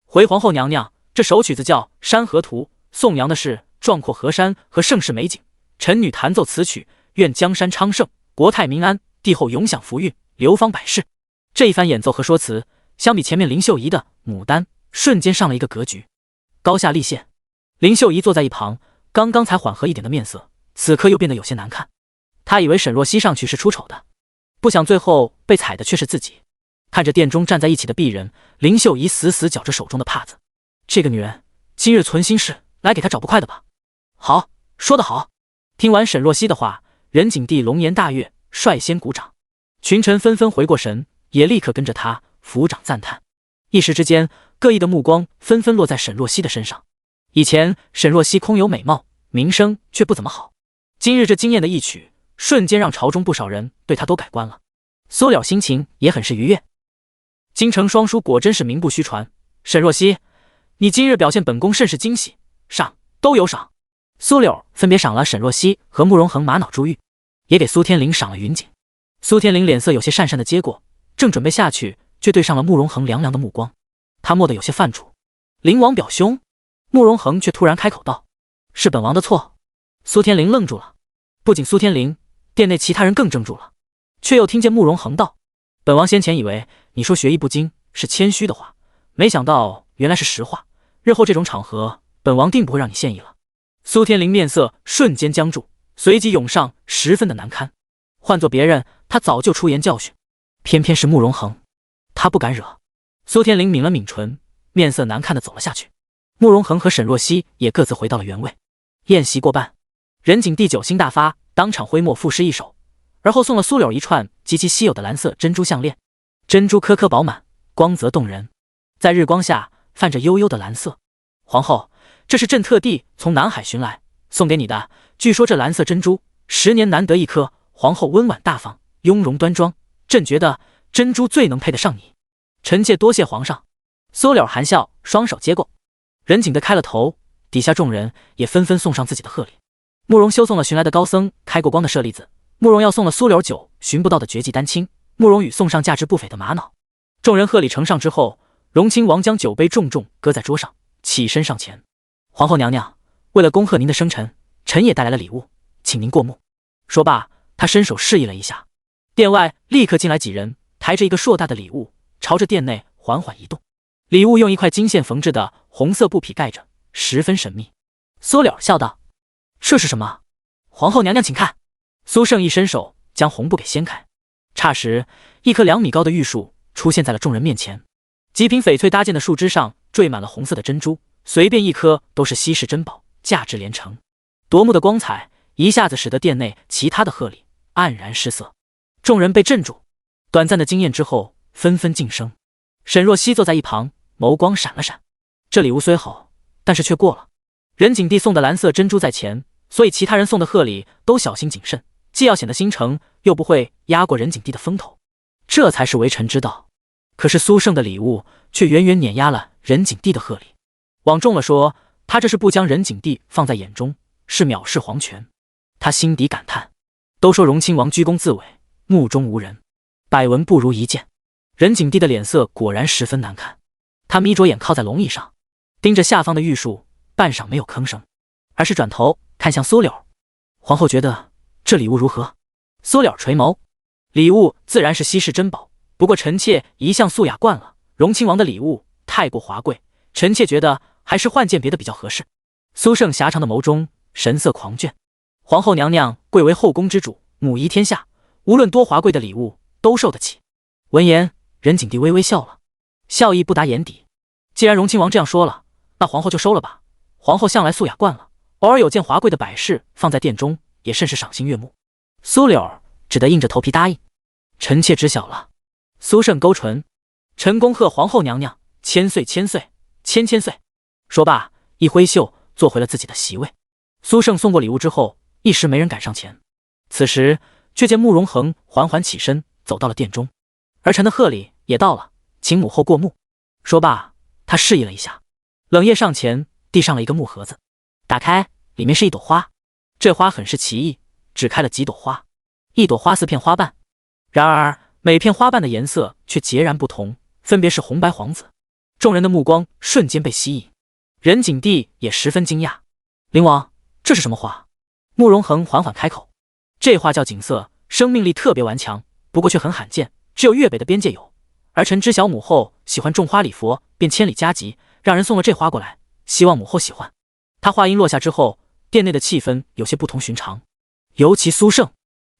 回皇后娘娘，这首曲子叫《山河图》，颂扬的是壮阔河山和盛世美景。臣女弹奏此曲，愿江山昌盛，国泰民安，帝后永享福运，流芳百世。这一番演奏和说辞，相比前面林秀仪的《牡丹》，瞬间上了一个格局，高下立现。林秀仪坐在一旁，刚刚才缓和一点的面色，此刻又变得有些难看。他以为沈若曦上去是出丑的，不想最后被踩的却是自己。看着殿中站在一起的鄙人，林秀仪死死绞着手中的帕子，这个女人今日存心事，来给他找不快的吧。好，说得好。听完沈若曦的话，任景帝龙颜大悦，率先鼓掌。群臣纷纷回过神，也立刻跟着他抚掌赞叹。一时之间，各异的目光纷纷落在沈若曦的身上。以前沈若曦空有美貌，名声却不怎么好，今日这惊艳的一曲，瞬间让朝中不少人对他都改观了。苏了心情也很是愉悦。京城双书果真是名不虚传，沈若曦，你今日表现本宫甚是惊喜，赏都有赏。苏柳分别赏了沈若曦和慕容恒玛瑙珠玉，也给苏天灵赏了云锦。苏天灵脸色有些讪讪的接过，正准备下去，却对上了慕容恒凉凉的目光，他蓦地有些犯怵。灵王表兄。慕容恒却突然开口道：“是本王的错。”苏天灵愣住了，不仅苏天灵，殿内其他人更怔住了，却又听见慕容恒道：“本王先前以为你说学艺不精是谦虚的话，没想到原来是实话。日后这种场合，本王定不会让你献艺了。”苏天灵面色瞬间僵住，随即涌上十分的难堪。换做别人，他早就出言教训，偏偏是慕容恒，他不敢惹。苏天灵抿了抿唇，面色难看的走了下去。慕容恒和沈若曦也各自回到了原位。宴席过半，任景帝酒兴大发，当场挥墨赋诗一首，而后送了苏柳一串极其稀有的蓝色珍珠项链，珍珠颗颗饱满，光泽动人，在日光下泛着幽幽的蓝色。皇后，这是朕特地从南海寻来，送给你的。据说这蓝色珍珠10年难得一颗，皇后温婉大方，雍容端庄，朕觉得珍珠最能配得上你。臣妾多谢皇上。苏柳含笑，双手接过。任景帝开了头，底下众人也纷纷送上自己的贺礼。慕容修送了寻来的高僧开过光的舍利子，慕容耀送了苏柳9寻不到的绝技丹青，慕容羽送上价值不菲的玛瑙。众人贺礼呈上之后，荣亲王将酒杯重重搁在桌上，起身上前：“皇后娘娘，为了恭贺您的生辰，臣也带来了礼物，请您过目。”说罢，他伸手示意了一下，殿外立刻进来几人，抬着一个硕大的礼物，朝着殿内缓缓移动。礼物用一块金线缝制的红色布匹盖着，十分神秘。苏柳笑道：“这是什么？”皇后娘娘请看。苏胜一伸手将红布给掀开，霎时一棵2米高的玉树出现在了众人面前。极品翡翠搭建的树枝上缀满了红色的珍珠，随便一颗都是稀世珍宝，价值连城。夺目的光彩一下子使得殿内其他的贺礼黯然失色，众人被镇住。短暂的惊艳之后，纷纷噤声。沈若曦坐在一旁，眸光闪了闪。这礼物虽好，但是却过了。任景帝送的蓝色珍珠在前，所以其他人送的贺礼都小心谨慎，既要显得心诚，又不会压过任景帝的风头，这才是为臣之道。可是苏胜的礼物却远远碾压了任景帝的贺礼。往重了说，他这是不将任景帝放在眼中，是藐视皇权。他心底感叹：都说荣亲王居功自伟，目中无人，百闻不如一见。任景帝的脸色果然十分难看，他眯着眼靠在龙椅上，盯着下方的玉树，半晌没有吭声，而是转头看向苏柳：“皇后觉得这礼物如何？”苏柳垂眸：“礼物自然是稀世珍宝，不过臣妾一向素雅惯了，荣亲王的礼物太过华贵，臣妾觉得还是换件别的比较合适。”苏胜狭长的眸中神色狂狷：“皇后娘娘贵为后宫之主，母仪天下，无论多华贵的礼物都受得起。”闻言，任景帝微微笑了，笑意不达眼底。既然荣亲王这样说了，那皇后就收了吧。皇后向来素雅惯了，偶尔有件华贵的摆饰放在殿中，也甚是赏心悦目。苏柳只得硬着头皮答应：“臣妾知晓了。”苏胜勾唇：“臣恭贺皇后娘娘千岁千岁千千岁。”说罢，一挥袖坐回了自己的席位。苏胜送过礼物之后，一时没人敢上前。此时却见慕容恒缓缓起身走到了殿中，儿臣的贺礼也到了，请母后过目。说罢，他示意了一下，冷夜上前递上了一个木盒子，打开，里面是一朵花。这花很是奇异，只开了几朵花，一朵花4片花瓣，然而每片花瓣的颜色却截然不同，分别是红白黄紫。众人的目光瞬间被吸引，任景帝也十分惊讶：“灵王，这是什么花？”慕容恒缓缓开口：“这花叫锦瑟，生命力特别顽强，不过却很罕见，只有粤北的边界有。儿臣知晓母后喜欢种花礼佛，便千里加急，让人送了这花过来，希望母后喜欢。”他话音落下之后，殿内的气氛有些不同寻常，尤其苏胜，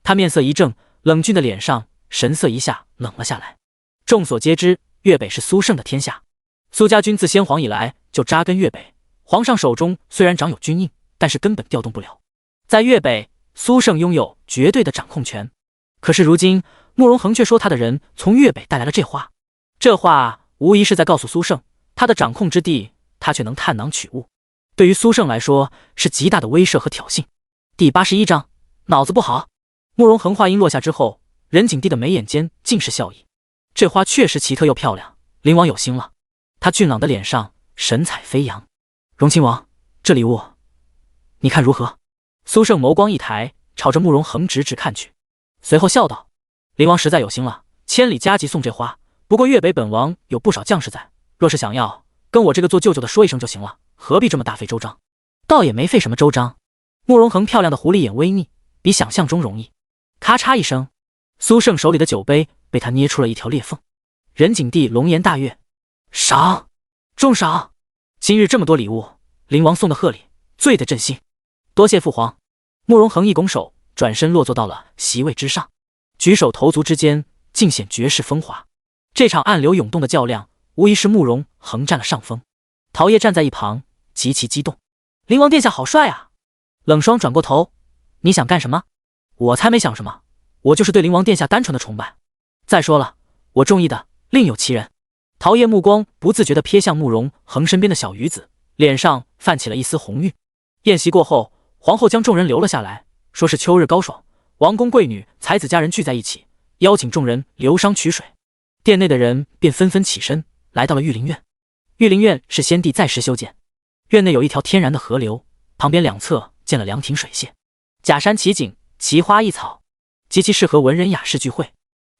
他面色一正，冷峻的脸上神色一下冷了下来。众所皆知，粤北是苏胜的天下，苏家军自先皇以来就扎根粤北，皇上手中虽然掌有军印，但是根本调动不了。在粤北，苏胜拥有绝对的掌控权。可是如今，慕容恒却说他的人从粤北带来了这话，这话无疑是在告诉苏胜，他的掌控之地，他却能探囊取物。对于苏胜来说，是极大的威慑和挑衅。第81章，脑子不好。慕容恒话音落下之后，任景帝的眉眼间尽是笑意。这花确实奇特又漂亮，灵王有心了。他俊朗的脸上神采飞扬。荣亲王，这礼物你看如何？苏胜眸光一抬，朝着慕容恒直直看去，随后笑道：灵王实在有心了，千里加急送这花。不过粤北本王有不少将士在，若是想要，跟我这个做舅舅的说一声就行了，何必这么大费周章？倒也没费什么周章。慕容恒漂亮的狐狸眼微睨，比想象中容易。咔嚓一声，苏胜手里的酒杯被他捏出了一条裂缝。任景帝龙颜大悦，赏，重赏！今日这么多礼物，灵王送的贺礼，最得朕心。多谢父皇。慕容恒一拱手，转身落坐到了席位之上，举手投足之间尽显绝世风华。这场暗流涌动的较量，无疑是慕容恒占了上风。陶业站在一旁，极其激动。灵王殿下好帅啊！冷霜转过头，你想干什么？我才没想什么，我就是对灵王殿下单纯的崇拜。再说了，我中意的另有其人。陶业目光不自觉地瞥向慕容恒身边的小鱼子，脸上泛起了一丝红晕。宴席过后，皇后将众人留了下来，说是秋日高爽，王公贵女、才子佳人聚在一起，邀请众人流觞取水。殿内的人便纷纷起身，来到了御林院。御林院是先帝在时修建，院内有一条天然的河流，旁边两侧建了2亭水榭，假山奇景，奇花异草，极其适合文人雅士聚会。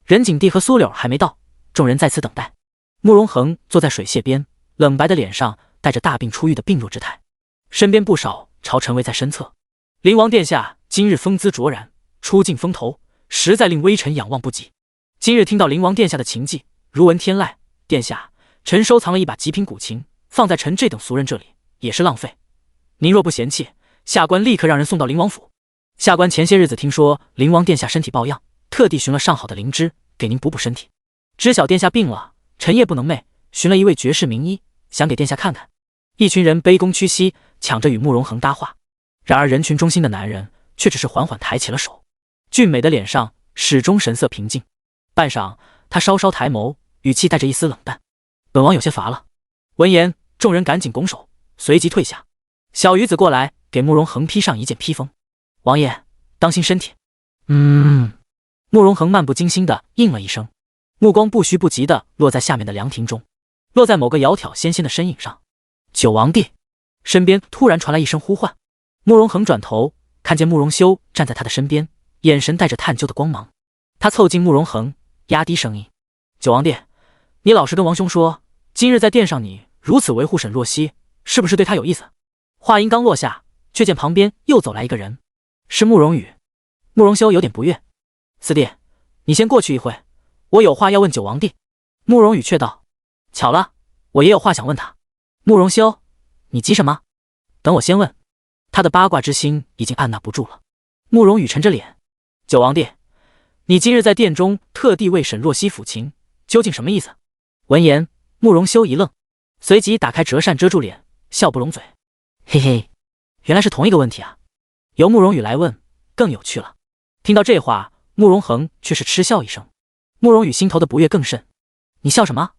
任景帝和苏柳还没到，众人在此等待。慕容恒坐在水榭边，冷白的脸上带着大病初愈的病弱之态，身边不少朝臣位在身侧。灵王殿下今日风姿卓然，出尽风头，实在令微臣仰望不及。今日听到灵王殿下的琴技，如闻天籁。殿下，臣收藏了一把极品古琴，放在臣这等俗人这里也是浪费。您若不嫌弃，下官立刻让人送到灵王府。下官前些日子听说灵王殿下身体抱恙，特地寻了上好的灵芝给您补补身体。知晓殿下病了，臣夜不能寐，寻了一位绝世名医，想给殿下看看。一群人卑躬屈膝，抢着与慕容恒搭话。然而人群中心的男人却只是缓缓抬起了手，俊美的脸上始终神色平静。半晌，他稍稍抬眸，语气带着一丝冷淡：本王有些乏了。闻言，众人赶紧拱手，随即退下。小鱼子过来给慕容恒披上一件披风。王爷，当心身体。慕容恒漫不经心地应了一声，目光不徐不急地落在下面的凉亭中，落在某个窈窕纤纤的身影上。九王帝！身边突然传来一声呼唤。慕容恒转头，看见慕容修站在他的身边，眼神带着探究的光芒。他凑近慕容恒，压低声音：九王帝，你老实跟王兄说，今日在殿上你如此维护沈若曦，是不是对他有意思？话音刚落下，却见旁边又走来一个人，是慕容羽。慕容修有点不悦：四弟，你先过去一会，我有话要问九王帝。慕容羽却道：巧了，我也有话想问他。慕容修，你急什么？等我先问。他的八卦之心已经按捺不住了。慕容羽沉着脸：九王帝，你今日在殿中特地为沈若曦抚琴，究竟什么意思？闻言，慕容修一愣，随即打开折扇遮住脸，笑不拢嘴：嘿嘿，原来是同一个问题啊。由慕容羽来问更有趣了。听到这话，慕容恒却是嗤笑一声。慕容羽心头的不悦更甚：你笑什么？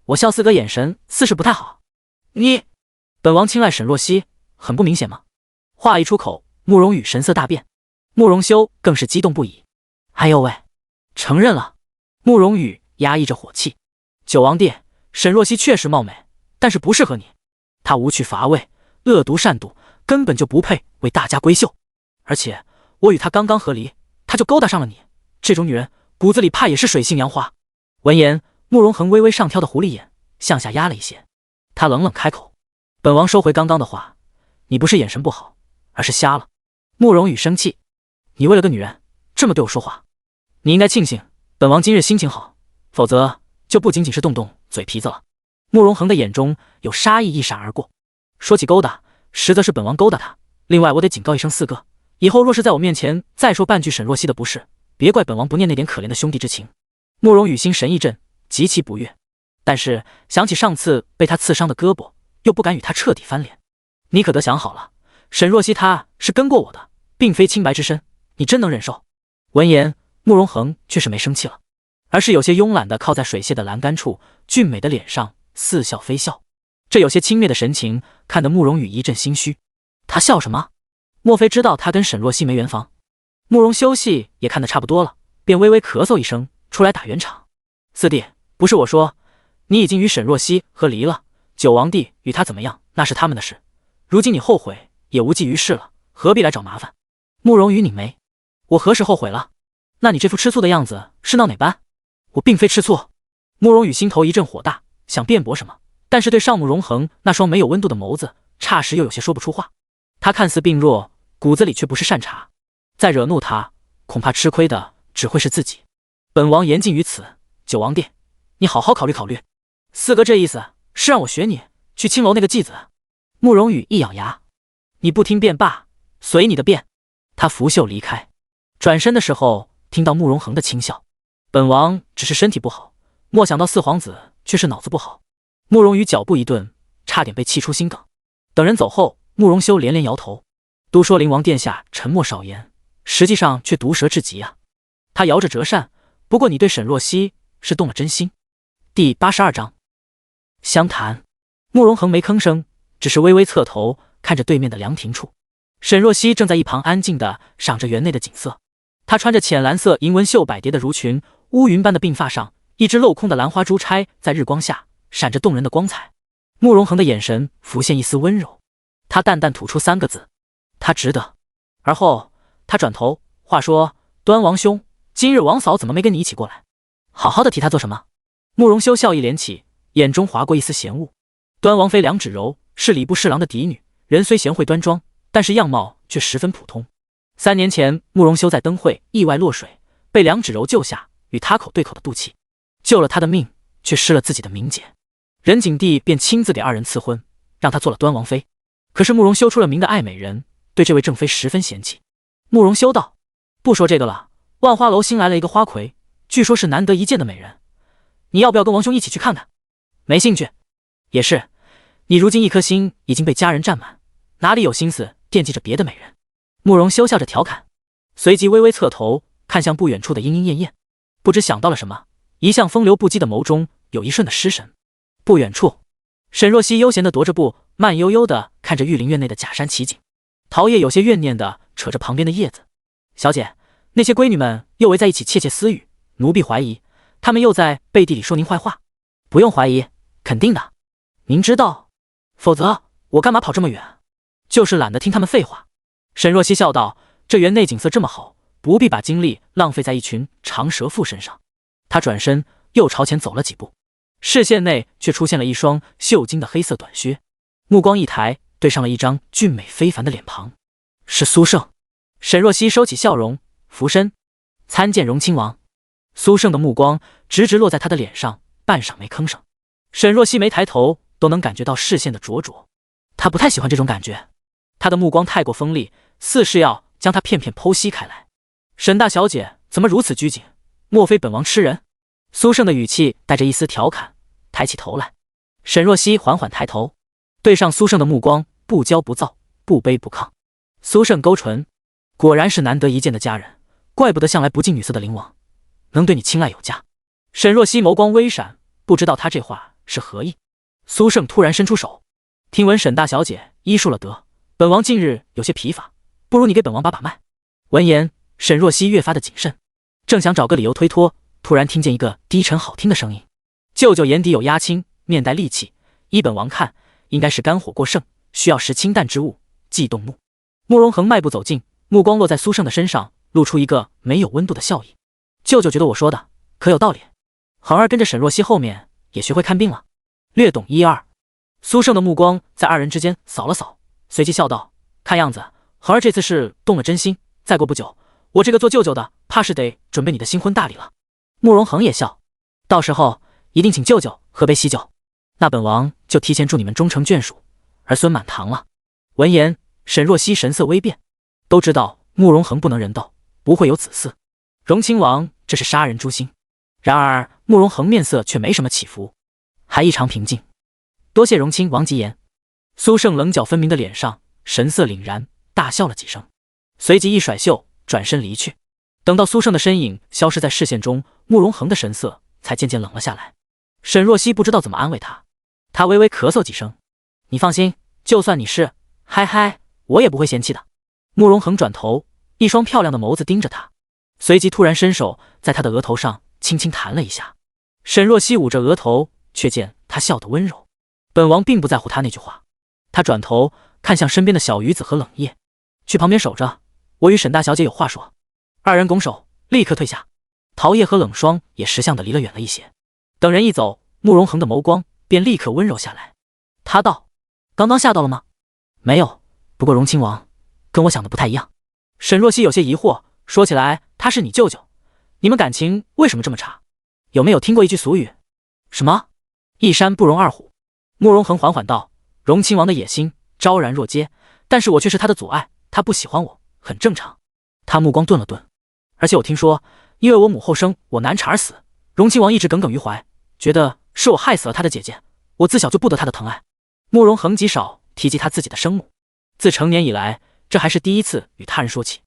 我笑四哥眼神似是不太好。你，本王青睐沈若曦，很不明显吗？话一出口，慕容羽神色大变，慕容修更是激动不已。哎呦喂，承认了。慕容羽压抑着火气：九王帝，沈若曦确实貌美，但是不适合你。她无趣乏味，恶毒善妒，根本就不配为大家闺秀。而且我与她刚刚和离，她就勾搭上了你，这种女人骨子里怕也是水性杨花。闻言，慕容恒微微上挑的狐狸眼向下压了一些，他冷冷开口：本王收回刚刚的话，你不是眼神不好，而是瞎了。慕容羽生气：你为了个女人这么对我说话，你应该庆幸本王今日心情好，否则就不仅仅是动动嘴皮子了。慕容恒的眼中有杀意一闪而过，说起勾搭，实则是本王勾搭他。另外我得警告一声四哥，以后若是在我面前再说半句沈若曦的不是，别怪本王不念那点可怜的兄弟之情。慕容羽心神一震，极其不悦，但是想起上次被他刺伤的胳膊，又不敢与他彻底翻脸。你可得想好了，沈若曦她是跟过我的，并非清白之身，你真能忍受？”闻言，慕容恒却是没生气了，而是有些慵懒地靠在水榭的栏杆处，俊美的脸上似笑非笑，这有些轻蔑的神情，看得慕容羽一阵心虚。他笑什么？莫非知道他跟沈若曦没缘房？慕容修戏也看得差不多了，便微微咳嗽一声，出来打圆场：“四弟，不是我说，你已经与沈若曦和离了，九王弟与他怎么样，那是他们的事。如今你后悔也无济于事了，何必来找麻烦？”慕容羽拧眉：“我何时后悔了？那你这副吃醋的样子是闹哪般？”“我并非吃醋。”慕容羽心头一阵火大，想辩驳什么，但是对上慕容恒那双没有温度的眸子，霎时又有些说不出话。他看似病弱，骨子里却不是善茬，再惹怒他，恐怕吃亏的只会是自己。本王言尽于此，九王弟，你好好考虑考虑。四哥这意思是让我学你去青楼那个继子。慕容羽一咬牙：“你不听便罢，随你的便。”他拂袖离开，转身的时候听到慕容恒的轻笑：“本王只是身体不好，莫想到四皇子却是脑子不好。”慕容羽脚步一顿，差点被气出心梗。等人走后，慕容修连连摇头：“都说灵王殿下沉默少言，实际上却毒舌至极啊。”他摇着折扇：“不过你对沈若曦是动了真心。”第82章相谈。慕容恒没吭声，只是微微侧头看着对面的凉亭处，沈若曦正在一旁安静地赏着园内的景色。她穿着浅蓝色银纹绣百蝶的襦裙，乌云般的鬓发上，一只镂空的兰花珠钗在日光下闪着动人的光彩。慕容恒的眼神浮现一丝温柔，他淡淡吐出3个字：“他值得。”而后他转头话说：“端王兄，今日王嫂怎么没跟你一起过来？好好的提他做什么？”慕容修笑意连起，眼中划过一丝嫌恶。端王妃梁芷柔是礼部侍郎的嫡女，人虽贤惠端庄，但是样貌却十分普通。3年前，慕容修在灯会意外落水，被梁芷柔救下，与他口对口的赌气，救了他的命，却失了自己的名节。仁景帝便亲自给2人赐婚，让他做了端王妃。可是慕容修出了名的爱美人，对这位正妃十分嫌弃。慕容修道：“不说这个了，万花楼新来了一个花魁，据说是难得一见的美人，你要不要跟王兄一起去看看？”“没兴趣。”“也是，你如今一颗心已经被家人占满，哪里有心思惦记着别的美人？”慕容修笑着调侃，随即微微侧头看向不远处的莺莺燕燕，不知想到了什么，一向风流不羁的眸中有一瞬的失神。不远处，沈若曦悠闲地踱着步，慢悠悠地看着玉林院内的假山奇景。陶叶有些怨念地扯着旁边的叶子：“小姐，那些闺女们又围在一起窃窃私语，奴婢怀疑她们又在背地里说您坏话。”“不用怀疑，肯定的。您知道，否则我干嘛跑这么远？就是懒得听他们废话。”沈若曦笑道：“这园内景色这么好，不必把精力浪费在一群长舌妇身上。”她转身又朝前走了几步，视线内却出现了一双绣金的黑色短靴，目光一抬，对上了一张俊美非凡的脸庞，是苏胜。沈若曦收起笑容，俯身参见荣亲王。苏胜的目光直直落在他的脸上，半晌没吭声。沈若曦没抬头都能感觉到视线的灼灼，他不太喜欢这种感觉，他的目光太过锋利，似是要将他片片剖析开来。“沈大小姐怎么如此拘谨？莫非本王吃人？”苏胜的语气带着一丝调侃，抬起头来。沈若曦缓缓抬头，对上苏胜的目光，不骄不躁，不卑不亢。苏胜勾唇，果然是难得一见的佳人，怪不得向来不近女色的灵王能对你青睐有加。沈若曦眸光微闪，不知道他这话是何意。苏胜突然伸出手：“听闻沈大小姐医术了得，本王近日有些疲乏，不如你给本王把把脉。”闻言，沈若曦越发的谨慎，正想找个理由推脱，突然听见一个低沉好听的声音：“舅舅眼底有压青，面带戾气，依本王看，应该是肝火过盛，需要食清淡之物，忌动怒。”慕容恒迈步走近，目光落在苏胜的身上，露出一个没有温度的笑意：“舅舅觉得我说的可有道理？恒儿跟着沈若曦后面也学会看病了，略懂一二。”苏胜的目光在2人之间扫了扫，随即笑道：“看样子恒儿这次是动了真心，再过不久，我这个做舅舅的怕是得准备你的新婚大礼了。”慕容恒也笑：“到时候一定请舅舅喝杯喜酒，那本王就提前祝你们终成眷属，儿孙满堂了。”闻言，沈若曦神色微变，都知道慕容恒不能人斗，不会有子嗣，荣亲王这是杀人诛心。然而慕容恒面色却没什么起伏，还异常平静：“多谢荣亲王吉言。”苏胜棱角分明的脸上神色凛然，大笑了几声，随即一甩袖，转身离去。等到苏胜的身影消失在视线中，慕容恒的神色才渐渐冷了下来。沈若曦不知道怎么安慰他，他微微咳嗽几声：“你放心，就算你是，嗨嗨，我也不会嫌弃的。”慕容恒转头，一双漂亮的眸子盯着他，随即突然伸手在他的额头上轻轻弹了一下。沈若曦捂着额头，却见他笑得温柔。本王并不在乎他那句话。他转头看向身边的小鱼子和冷夜：“去旁边守着，我与沈大小姐有话说。”二人拱手立刻退下。陶叶和冷霜也识相的离了远了一些。等人一走，慕容恒的眸光便立刻温柔下来。他道：“刚刚吓到了吗？”“没有，不过荣亲王跟我想的不太一样。”沈若曦有些疑惑，说起来他是你舅舅，你们感情为什么这么差？有没有听过一句俗语？什么？一山不容二虎。慕容恒缓缓道：“荣亲王的野心昭然若揭，但是我却是他的阻碍，他不喜欢我，很正常。”他目光顿了顿。而且我听说，因为我母后生我难产而死，荣亲王一直耿耿于怀，觉得是我害死了他的姐姐，我自小就不得他的疼爱。慕容恒极少提及他自己的生母，自成年以来，这还是第一次与他人说起。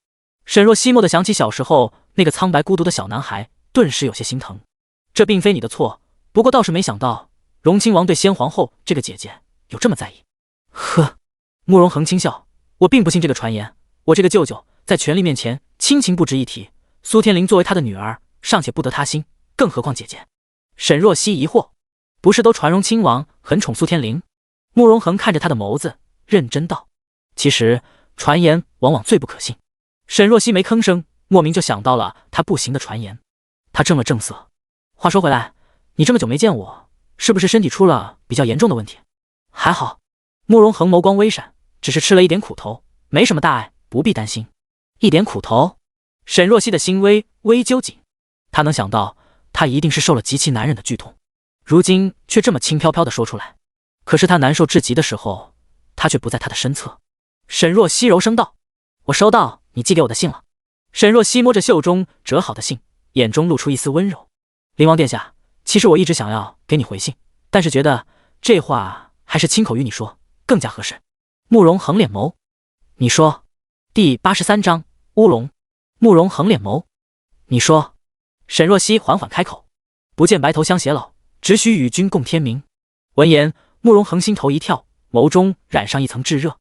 沈若曦蓦地想起小时候那个苍白孤独的小男孩，顿时有些心疼。这并非你的错，不过倒是没想到荣亲王对先皇后这个姐姐有这么在意。呵，慕容恒轻笑，我并不信这个传言，我这个舅舅在权力面前亲情不值一提，苏天灵作为他的女儿，尚且不得他心，更何况姐姐。沈若曦疑惑：“不是都传荣亲王很宠苏天灵？”慕容恒看着他的眸子，认真道：“其实传言往往最不可信。”沈若曦没吭声，莫名就想到了他不行的传言。他正了正色：“话说回来，你这么久没见我，是不是身体出了比较严重的问题？”“还好。”慕容恒眸光微闪，只是吃了一点苦头，没什么大碍，不必担心。一点苦头？沈若曦的心微微揪紧，她能想到他一定是受了极其难忍的剧痛，如今却这么轻飘飘地说出来。可是他难受至极的时候，他却不在他的身侧。沈若曦柔声道：“我收到你寄给我的信了。”沈若曦摸着袖中折好的信，眼中露出一丝温柔：“灵王殿下，其实我一直想要给你回信，但是觉得这话还是亲口与你说更加合适。”慕容恒脸眸：“你说。”第83章乌龙。慕容恒脸眸：“你说。”沈若曦缓缓开口：“不见白头相偕老，只许与君共天明。”闻言，慕容恒心头一跳，眸中染上一层炙热。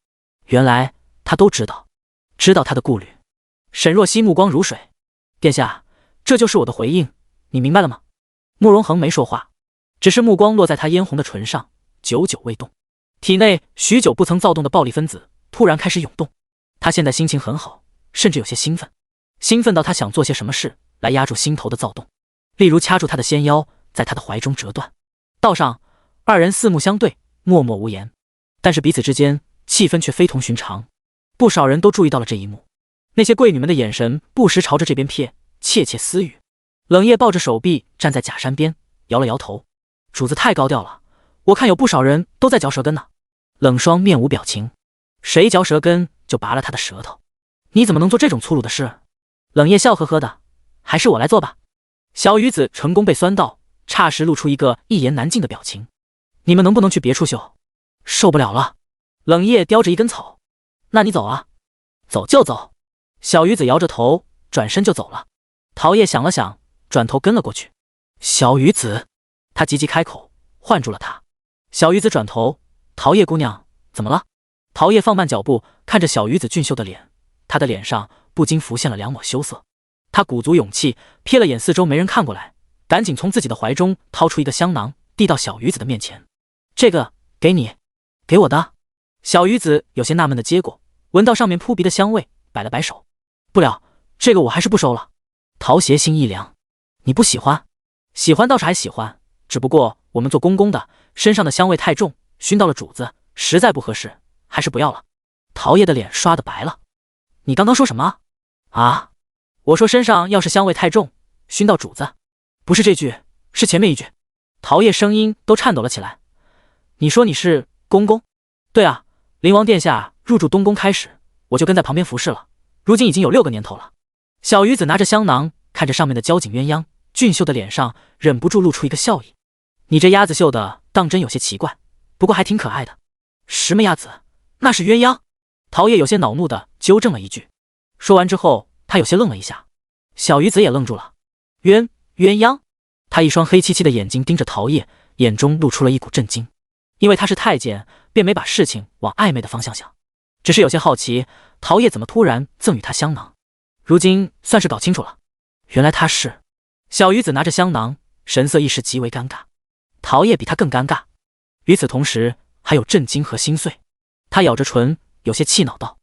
原来他都知道他的顾虑。沈若曦目光如水：“殿下，这就是我的回应，你明白了吗？”慕容恒没说话，只是目光落在他嫣红的唇上，久久未动。体内许久不曾躁动的暴力分子突然开始涌动。他现在心情很好，甚至有些兴奋，兴奋到他想做些什么事来压住心头的躁动，例如掐住他的纤腰，在他的怀中折断。道上，二人四目相对，默默无言，但是彼此之间气氛却非同寻常。不少人都注意到了这一幕，那些贵女们的眼神不时朝着这边瞥，窃窃私语。冷夜抱着手臂站在假山边，摇了摇头：“主子太高调了，我看有不少人都在嚼舌根呢。”冷霜面无表情：“谁嚼舌根就拔了他的舌头。你怎么能做这种粗鲁的事？”冷夜笑呵呵的：“还是我来做吧。”小鱼子成功被酸到，霎时露出一个一言难尽的表情：“你们能不能去别处休？受不了了。”冷夜叼着一根草：“那你走啊。”“走就走。”小鱼子摇着头转身就走了。陶叶想了想，转头跟了过去。“小鱼子！”他急急开口，唤住了他。小鱼子转头：“陶叶姑娘，怎么了？”陶叶放慢脚步，看着小鱼子俊秀的脸，他的脸上不禁浮现了两抹羞涩。他鼓足勇气，瞥了眼四周没人看过来，赶紧从自己的怀中掏出一个香囊，递到小鱼子的面前：“这个给你。”“给我的？”小鱼子有些纳闷的接过，闻到上面扑鼻的香味，摆了摆手：“不了，这个我还是不收了。”陶邪心一凉：“你不喜欢？”“喜欢倒是还喜欢，只不过我们做公公的，身上的香味太重，熏到了主子，实在不合适，还是不要了。”陶叶的脸刷得白了：“你刚刚说什么？”“啊，我说身上要是香味太重，熏到主子。不是这句，是前面一句。”陶叶声音都颤抖了起来：“你说你是公公？”“对啊，灵王殿下入住东宫开始，我就跟在旁边服侍了，如今已经有6个年头了。”小鱼子拿着香囊，看着上面的交颈鸳鸯，俊秀的脸上忍不住露出一个笑意：“你这鸭子绣的当真有些奇怪，不过还挺可爱的。”什么鸭子？那是鸳鸯。陶叶有些恼怒的纠正了一句。说完之后，他有些愣了一下。小鱼子也愣住了。鸳鸯？他一双黑漆漆的眼睛盯着陶叶，眼中露出了一股震惊。因为他是太监，便没把事情往暧昧的方向想，只是有些好奇，陶叶怎么突然赠予他香囊。如今算是搞清楚了，原来他是……小鱼子拿着香囊，神色一时极为尴尬。陶叶比他更尴尬，与此同时还有震惊和心碎。他咬着唇，有些气恼道：“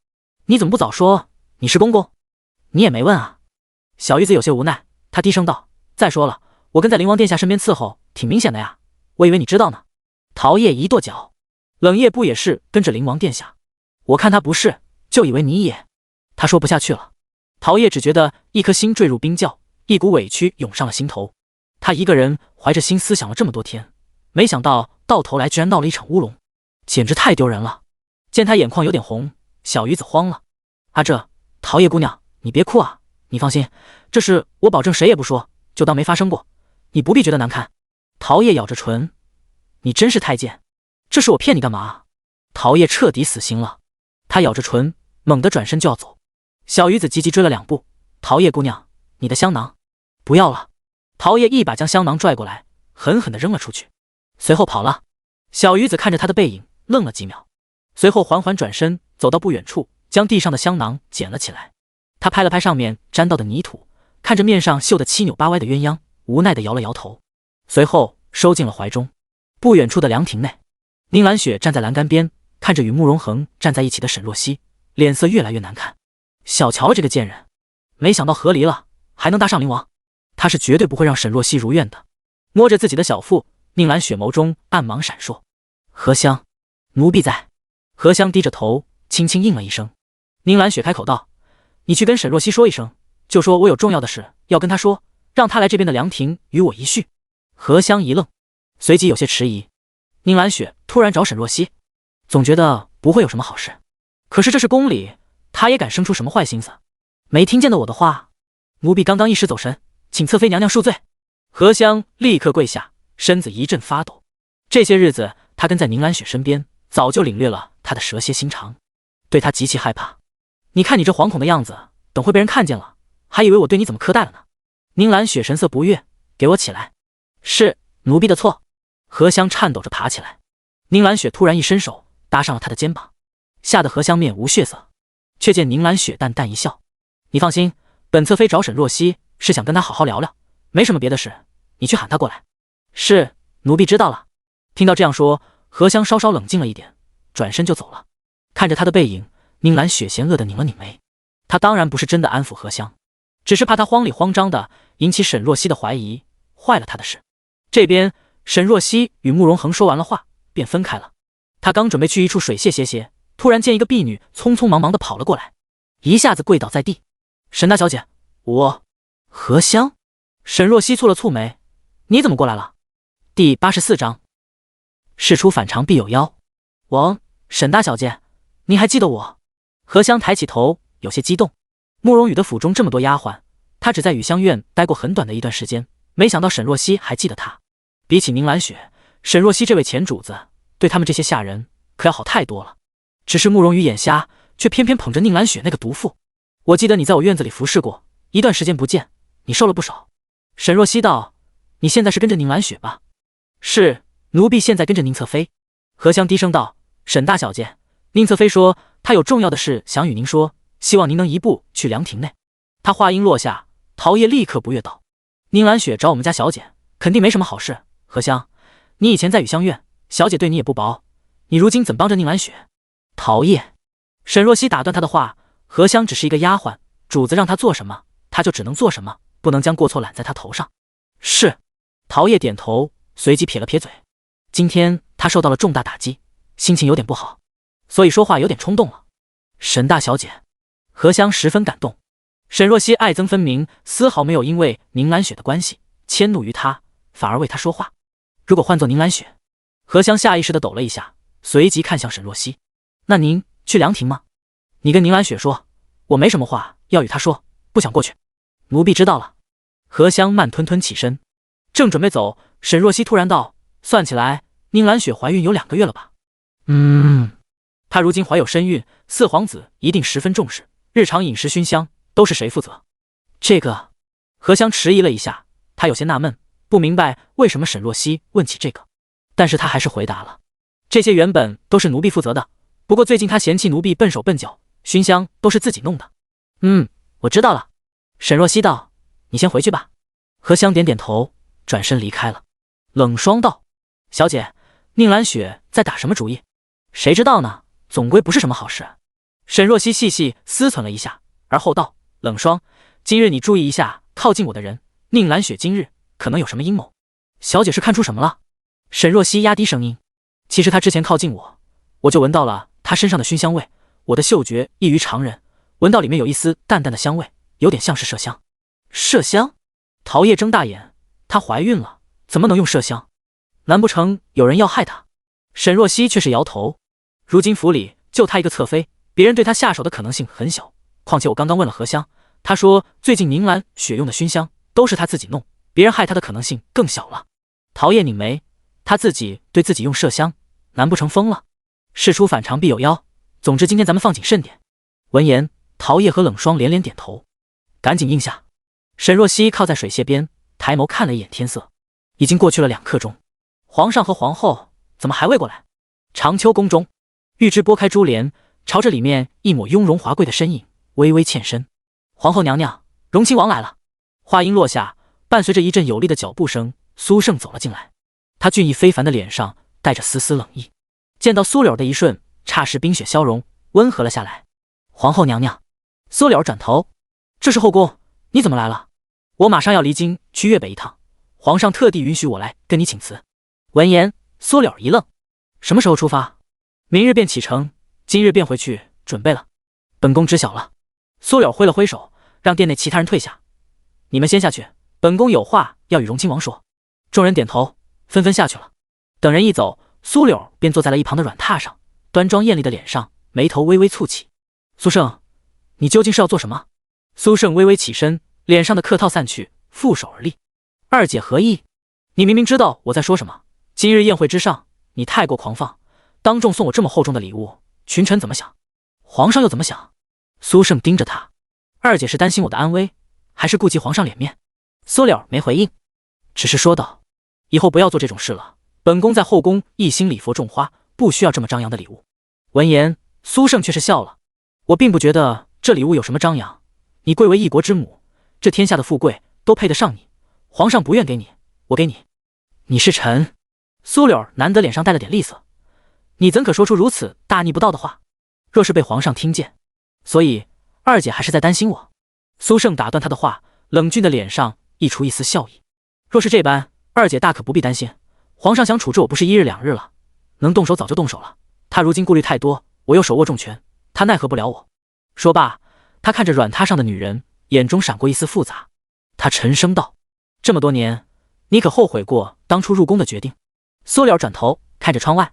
你怎么不早说你是公公？你也没问啊。”小鱼子有些无奈，他低声道：“再说了，我跟在灵王殿下身边伺候，挺明显的呀，我以为你知道呢。”陶叶一跺脚：“冷夜不也是跟着灵王殿下？我看他不是，就以为你也……”他说不下去了。陶叶只觉得一颗心坠入冰窖，一股委屈涌上了心头。他一个人怀着心思想了这么多天，没想到到头来居然闹了一场乌龙，简直太丢人了。见他眼眶有点红，小鱼子慌了：“啊陶叶姑娘，你别哭啊，你放心，这事我保证谁也不说，就当没发生过，你不必觉得难堪。”陶叶咬着唇：“你真是太监，这事我骗你干嘛？”陶叶彻底死心了，他咬着唇，猛地转身就要走。小鱼子急急追了2步：“陶叶姑娘，你的香囊不要了！”陶叶一把将香囊拽过来，狠狠地扔了出去，随后跑了。小鱼子看着他的背影，愣了几秒，随后缓缓转身走到不远处，将地上的香囊捡了起来。他拍了拍上面沾到的泥土，看着面上绣得7扭8歪的鸳鸯，无奈地摇了摇头，随后收进了怀中。不远处的凉亭内，宁兰雪站在栏杆边，看着与慕容恒站在一起的沈若曦，脸色越来越难看。小瞧了这个贱人，没想到和离了还能搭上灵王，他是绝对不会让沈若曦如愿的。摸着自己的小腹，宁兰雪眸中暗芒闪烁：“荷香，奴婢在。”荷香低着头，轻轻应了一声。宁兰雪开口道：“你去跟沈若曦说一声，就说我有重要的事要跟她说，让她来这边的凉亭与我一叙。”荷香一愣，随即有些迟疑。宁兰雪突然找沈若曦，总觉得不会有什么好事，可是这是宫里，她也敢生出什么坏心思？没听见的我的话，奴婢刚刚一时走神，请侧妃娘娘恕罪。荷香立刻跪下，身子一阵发抖。这些日子，她跟在宁兰雪身边，早就领略了她的蛇蝎心肠，对她极其害怕。你看你这惶恐的样子，等会被人看见了，还以为我对你怎么苛待了呢。宁兰雪神色不悦：“给我起来！”“是奴婢的错。”荷香颤抖着爬起来。宁兰雪突然一伸手搭上了她的肩膀，吓得荷香面无血色，却见宁兰雪淡淡一笑：“你放心，本侧妃找沈若曦是想跟她好好聊聊，没什么别的事，你去喊她过来。”“是，奴婢知道了。”听到这样说，荷香稍稍冷静了一点，转身就走了。看着她的背影，宁兰雪嫌恶地拧了拧眉。她当然不是真的安抚荷香，只是怕她慌里慌张的引起沈若曦的怀疑，坏了她的事。这边沈若曦与慕容恒说完了话，便分开了。她刚准备去一处水榭歇歇，突然见一个婢女匆匆忙忙地跑了过来，一下子跪倒在地：“沈大小姐，我……荷香。”沈若曦蹙了蹙眉：“你怎么过来了？”第84章，事出反常必有妖。沈大小姐，您还记得我？荷香抬起头，有些激动。慕容羽的府中这么多丫鬟，她只在雨香院待过很短的一段时间，没想到沈若曦还记得她。比起宁兰雪，沈若曦这位前主子对他们这些下人可要好太多了。只是慕容羽眼瞎，却偏偏捧着宁兰雪那个毒妇。我记得你在我院子里服侍过一段时间，不见你瘦了不少。沈若曦道：“你现在是跟着宁兰雪吧？”“是，奴婢现在跟着宁侧妃。”荷香低声道：“沈大小姐，宁侧妃说她有重要的事想与您说，希望您能一步去凉亭内。”她话音落下，陶叶立刻不悦道：“宁兰雪找我们家小姐，肯定没什么好事。荷香，你以前在雨香院，小姐对你也不薄，你如今怎帮着宁兰雪？”陶叶，沈若曦打断她的话：“荷香只是一个丫鬟，主子让她做什么，她就只能做什么，不能将过错揽在她头上。”“是。”陶叶点头，随即撇了撇嘴。今天她受到了重大打击，心情有点不好，所以说话有点冲动了。沈大小姐，荷香十分感动。沈若曦爱憎分明，丝毫没有因为宁兰雪的关系迁怒于她，反而为她说话。如果换作宁兰雪，荷香下意识地抖了一下，随即看向沈若曦：“那您去凉亭吗？你跟宁兰雪说，我没什么话要与她说，不想过去。”“奴婢知道了。”荷香慢吞吞起身，正准备走，沈若曦突然道：“算起来，宁兰雪怀孕有2个月了吧？”“他如今怀有身孕，四皇子一定十分重视，日常饮食熏香都是谁负责？这个何香迟疑了一下，他有些纳闷，不明白为什么沈若曦问起这个，但是他还是回答了。这些原本都是奴婢负责的，不过最近他嫌弃奴婢笨手笨脚，熏香都是自己弄的。我知道了。沈若曦道：你先回去吧。何香点点头，转身离开了。冷霜道：小姐，宁兰雪在打什么主意？谁知道呢，总归不是什么好事。沈若曦细细思忖了一下，而后道：冷霜，今日你注意一下靠近我的人，宁兰雪今日可能有什么阴谋。小姐是看出什么了？沈若曦压低声音，其实她之前靠近我就闻到了她身上的熏香味，我的嗅觉异于常人，闻到里面有一丝淡淡的香味，有点像是麝香。麝香？陶叶睁大眼，她怀孕了，怎么能用麝香？难不成有人要害她？沈若曦却是摇头，如今府里就她一个侧妃，别人对她下手的可能性很小，况且我刚刚问了何香，她说最近宁兰雪用的熏香都是她自己弄，别人害她的可能性更小了。陶叶拧眉，她自己对自己用麝香，难不成疯了？事出反常必有妖，总之今天咱们放谨慎点。闻言，陶叶和冷霜连连点头，赶紧应下。沈若曦靠在水榭边，抬眸看了一眼天色，已经过去了2刻钟，皇上和皇后怎么还未过来？长秋宫中，玉芝拨开珠帘，朝着里面一抹雍容华贵的身影微微欠身。皇后娘娘，荣亲王来了。话音落下，伴随着一阵有力的脚步声，苏胜走了进来。他俊逸非凡的脸上带着丝丝冷意，见到苏柳的一瞬，霎时冰雪消融，温和了下来。皇后娘娘。苏柳转头，这是后宫，你怎么来了？我马上要离京去粤北一趟，皇上特地允许我来跟你请辞。闻言，苏柳一愣，什么时候出发？明日便启程，今日便回去准备了。本宫知晓了。苏柳挥了挥手，让殿内其他人退下。你们先下去，本宫有话要与荣亲王说。众人点头，纷纷下去了。等人一走，苏柳便坐在了一旁的软榻上，端庄艳丽的脸上眉头微微蹙起。苏胜，你究竟是要做什么？苏胜微微起身，脸上的客套散去，负手而立。二姐何意？你明明知道我在说什么。今日宴会之上，你太过狂放，当众送我这么厚重的礼物，群臣怎么想？皇上又怎么想？苏胜盯着他，二姐是担心我的安危，还是顾及皇上脸面？苏柳没回应，只是说道：以后不要做这种事了，本宫在后宫一心礼佛种花，不需要这么张扬的礼物。闻言，苏胜却是笑了，我并不觉得这礼物有什么张扬，你贵为一国之母，这天下的富贵都配得上你，皇上不愿给你，我给你。你是臣。苏柳难得脸上带了点厉色，你怎可说出如此大逆不道的话？若是被皇上听见，所以二姐还是在担心我。苏胜打断他的话，冷峻的脸上溢出一丝笑意。若是这般，二姐大可不必担心，皇上想处置我不是1日2日了，能动手早就动手了，他如今顾虑太多，我又手握重权，他奈何不了我。说罢，他看着软榻上的女人，眼中闪过一丝复杂。他沉声道：这么多年，你可后悔过当初入宫的决定？苏柳转头看着窗外，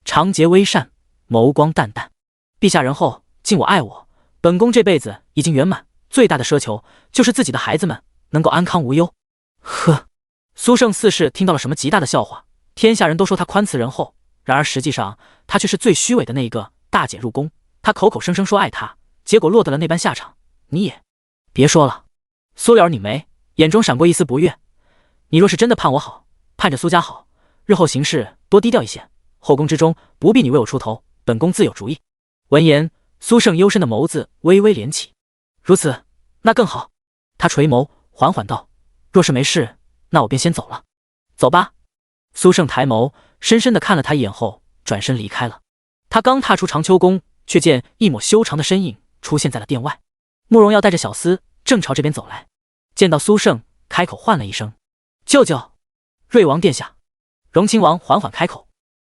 长睫微扇，眸光淡淡。陛下仁厚，敬我爱我，本宫这辈子已经圆满，最大的奢求就是自己的孩子们能够安康无忧。呵，苏胜似是听到了什么极大的笑话，天下人都说他宽慈仁厚，然而实际上他却是最虚伪的那一个。大姐入宫，他口口声声说爱她，结果落得了那般下场，你也别说了。苏柳拧眉，眼中闪过一丝不悦。你若是真的盼我好，盼着苏家好，日后行事多低调一些，后宫之中不必你为我出头，本宫自有主意。闻言，苏胜幽深的眸子微微连起。如此，那更好。他垂眸，缓缓道：若是没事，那我便先走了。走吧。苏胜抬眸，深深地看了他一眼后，转身离开了。他刚踏出长秋宫，却见一抹修长的身影出现在了殿外。慕容耀带着小厮正朝这边走来，见到苏胜，开口唤了一声：舅舅。瑞王殿下。荣亲王缓缓开口，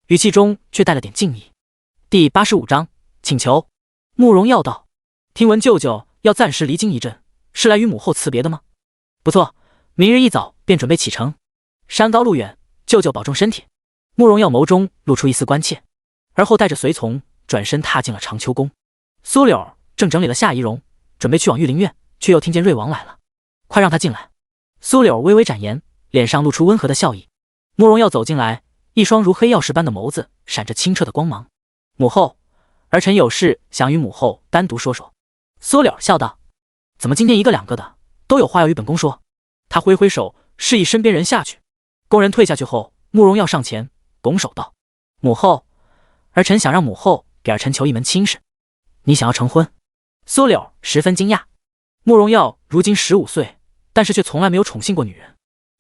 语气中却带了点敬意。第85章请求。慕容耀道：听闻舅舅要暂时离京一阵，是来与母后辞别的吗？不错，明日一早便准备启程。山高路远，舅舅保重身体。慕容耀眸中露出一丝关切，而后带着随从转身踏进了长秋宫。苏柳正整理了下仪容，准备去往御林院，却又听见瑞王来了。快让他进来。苏柳微微展颜，脸上露出温和的笑意。慕容耀走进来，一双如黑曜石般的眸子闪着清澈的光芒。母后，儿臣有事想与母后单独说说。缩脸笑道：“怎么今天一个两个的都有话要与本宫说？”他挥挥手示意身边人下去。工人退下去后，慕容耀上前拱手道：“母后，儿臣想让母后给儿臣求一门亲事。”你想要成婚？缩脸十分惊讶。慕容耀如今15岁，但是却从来没有宠幸过女人。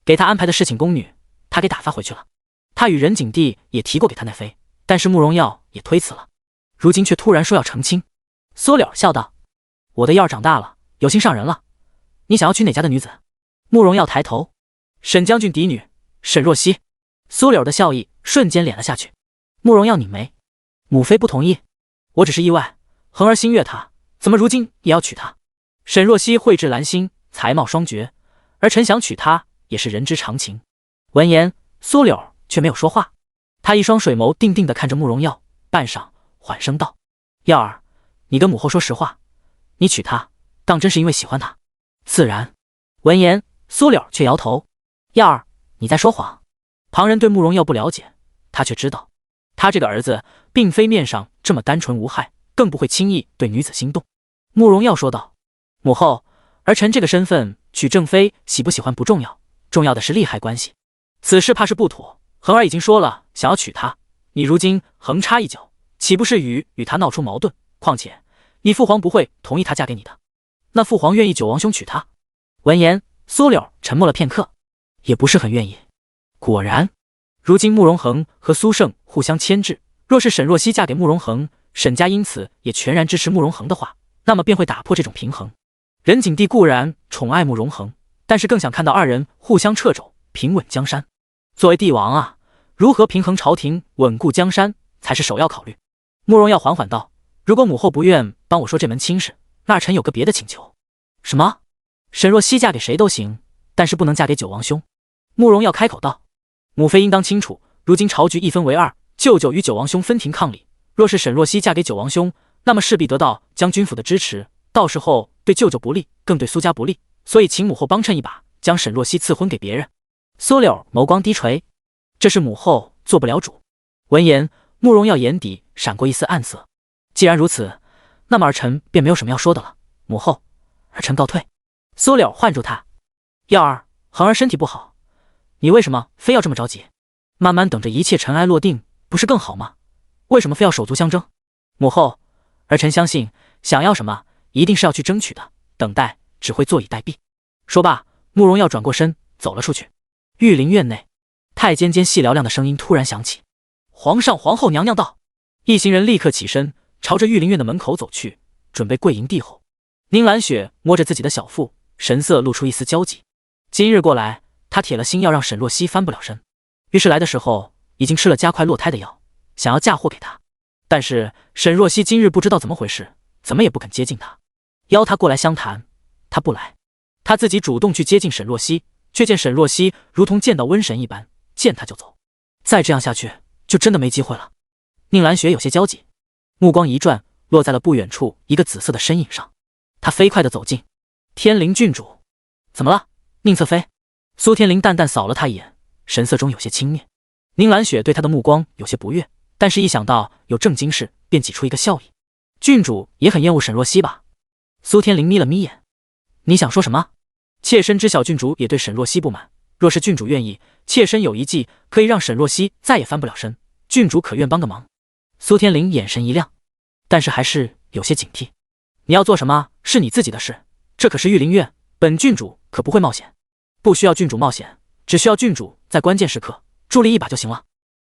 给他安排的侍寝宫女，他给打发回去了。他与任景帝也提过给他奈妃，但是慕容耀也推辞了。如今却突然说要成亲。缩脸笑道：“我的耀儿长大了，有心上人了。你想要娶哪家的女子？”慕容耀抬头：“沈将军嫡女沈若曦。”缩脸的笑意瞬间敛了下去。慕容耀拧眉：“母妃不同意。我只是意外，恒儿心悦她，怎么如今也要娶她？”沈若曦蕙质兰心，才貌双绝，而臣想娶她也是人之常情。闻言，缩脸却没有说话。他一双水眸定定地看着慕容耀，半晌缓声道：“耀儿，你跟母后说实话，你娶她当真是因为喜欢她？”“自然。”闻言，缩脸却摇头：“耀儿，你在说谎。”旁人对慕容耀不了解，他却知道，他这个儿子并非面上这么单纯无害，更不会轻易对女子心动。慕容耀说道：“母后，儿臣这个身份娶正妃喜不喜欢不重要，重要的是利害关系。此事怕是不妥。恒儿已经说了想要娶她，你如今横插一脚，岂不是与她闹出矛盾？况且你父皇不会同意她嫁给你的。那父皇愿意九王兄娶她？”闻言，缩脸沉默了片刻，也不是很愿意。果然，如今慕容恒和苏胜互相牵制，若是沈若曦嫁给慕容恒，沈家因此也全然支持慕容恒的话，那么便会打破这种平衡。任景帝固然宠爱慕容恒，但是更想看到二人互相掣肘，平稳江山。作为帝王啊，如何平衡朝廷，稳固江山才是首要考虑。慕容耀缓缓道：“如果母后不愿帮我说这门亲事，那儿臣有个别的请求。”“什么？”“沈若曦嫁给谁都行，但是不能嫁给九王兄。”慕容耀开口道：“母妃应当清楚，如今朝局一分为二，舅舅与九王兄分庭抗礼。若是沈若曦嫁给九王兄，那么势必得到将军府的支持，到时候对舅舅不利，更对苏家不利。所以请母后帮衬一把，将沈若曦赐婚给别人。”缩脸眸光低垂：“这是母后做不了主。”闻言，慕容耀眼底闪过一丝暗色。既然如此，那么儿臣便没有什么要说的了。母后，儿臣告退。缩脸唤住他：“耀儿，恒儿身体不好，你为什么非要这么着急？慢慢等着一切尘埃落定，不是更好吗？为什么非要手足相争？”“母后，儿臣相信，想要什么，一定是要去争取的，等待只会坐以待毙。”说罢，慕容耀转过身走了出去。御林院内，太监间细嘹亮的声音突然响起：“皇上皇后娘娘到！”一行人立刻起身，朝着御林院的门口走去，准备跪迎帝后。宁兰雪摸着自己的小腹，神色露出一丝焦急。今日过来，她铁了心要让沈若曦翻不了身，于是来的时候已经吃了加快落胎的药，想要嫁祸给她。但是沈若曦今日不知道怎么回事，怎么也不肯接近她，邀她过来相谈，她不来。她自己主动去接近沈若曦，却见沈若曦如同见到瘟神一般，见她就走。再这样下去，就真的没机会了。宁兰雪有些焦急，目光一转，落在了不远处一个紫色的身影上。她飞快地走近：“天灵郡主。”“怎么了，宁侧妃？”苏天灵淡淡扫了她一眼，神色中有些轻蔑。宁兰雪对她的目光有些不悦，但是一想到有正经事，便挤出一个笑意：“郡主也很厌恶沈若曦吧？”苏天灵眯了眯眼：“你想说什么？”“妾身知晓郡主也对沈若曦不满，若是郡主愿意，妾身有一计可以让沈若曦再也翻不了身，郡主可愿帮个忙？”苏天灵眼神一亮，但是还是有些警惕：“你要做什么是你自己的事，这可是御林院，本郡主可不会冒险。不需要郡主冒险，只需要郡主在关键时刻助力一把就行了。”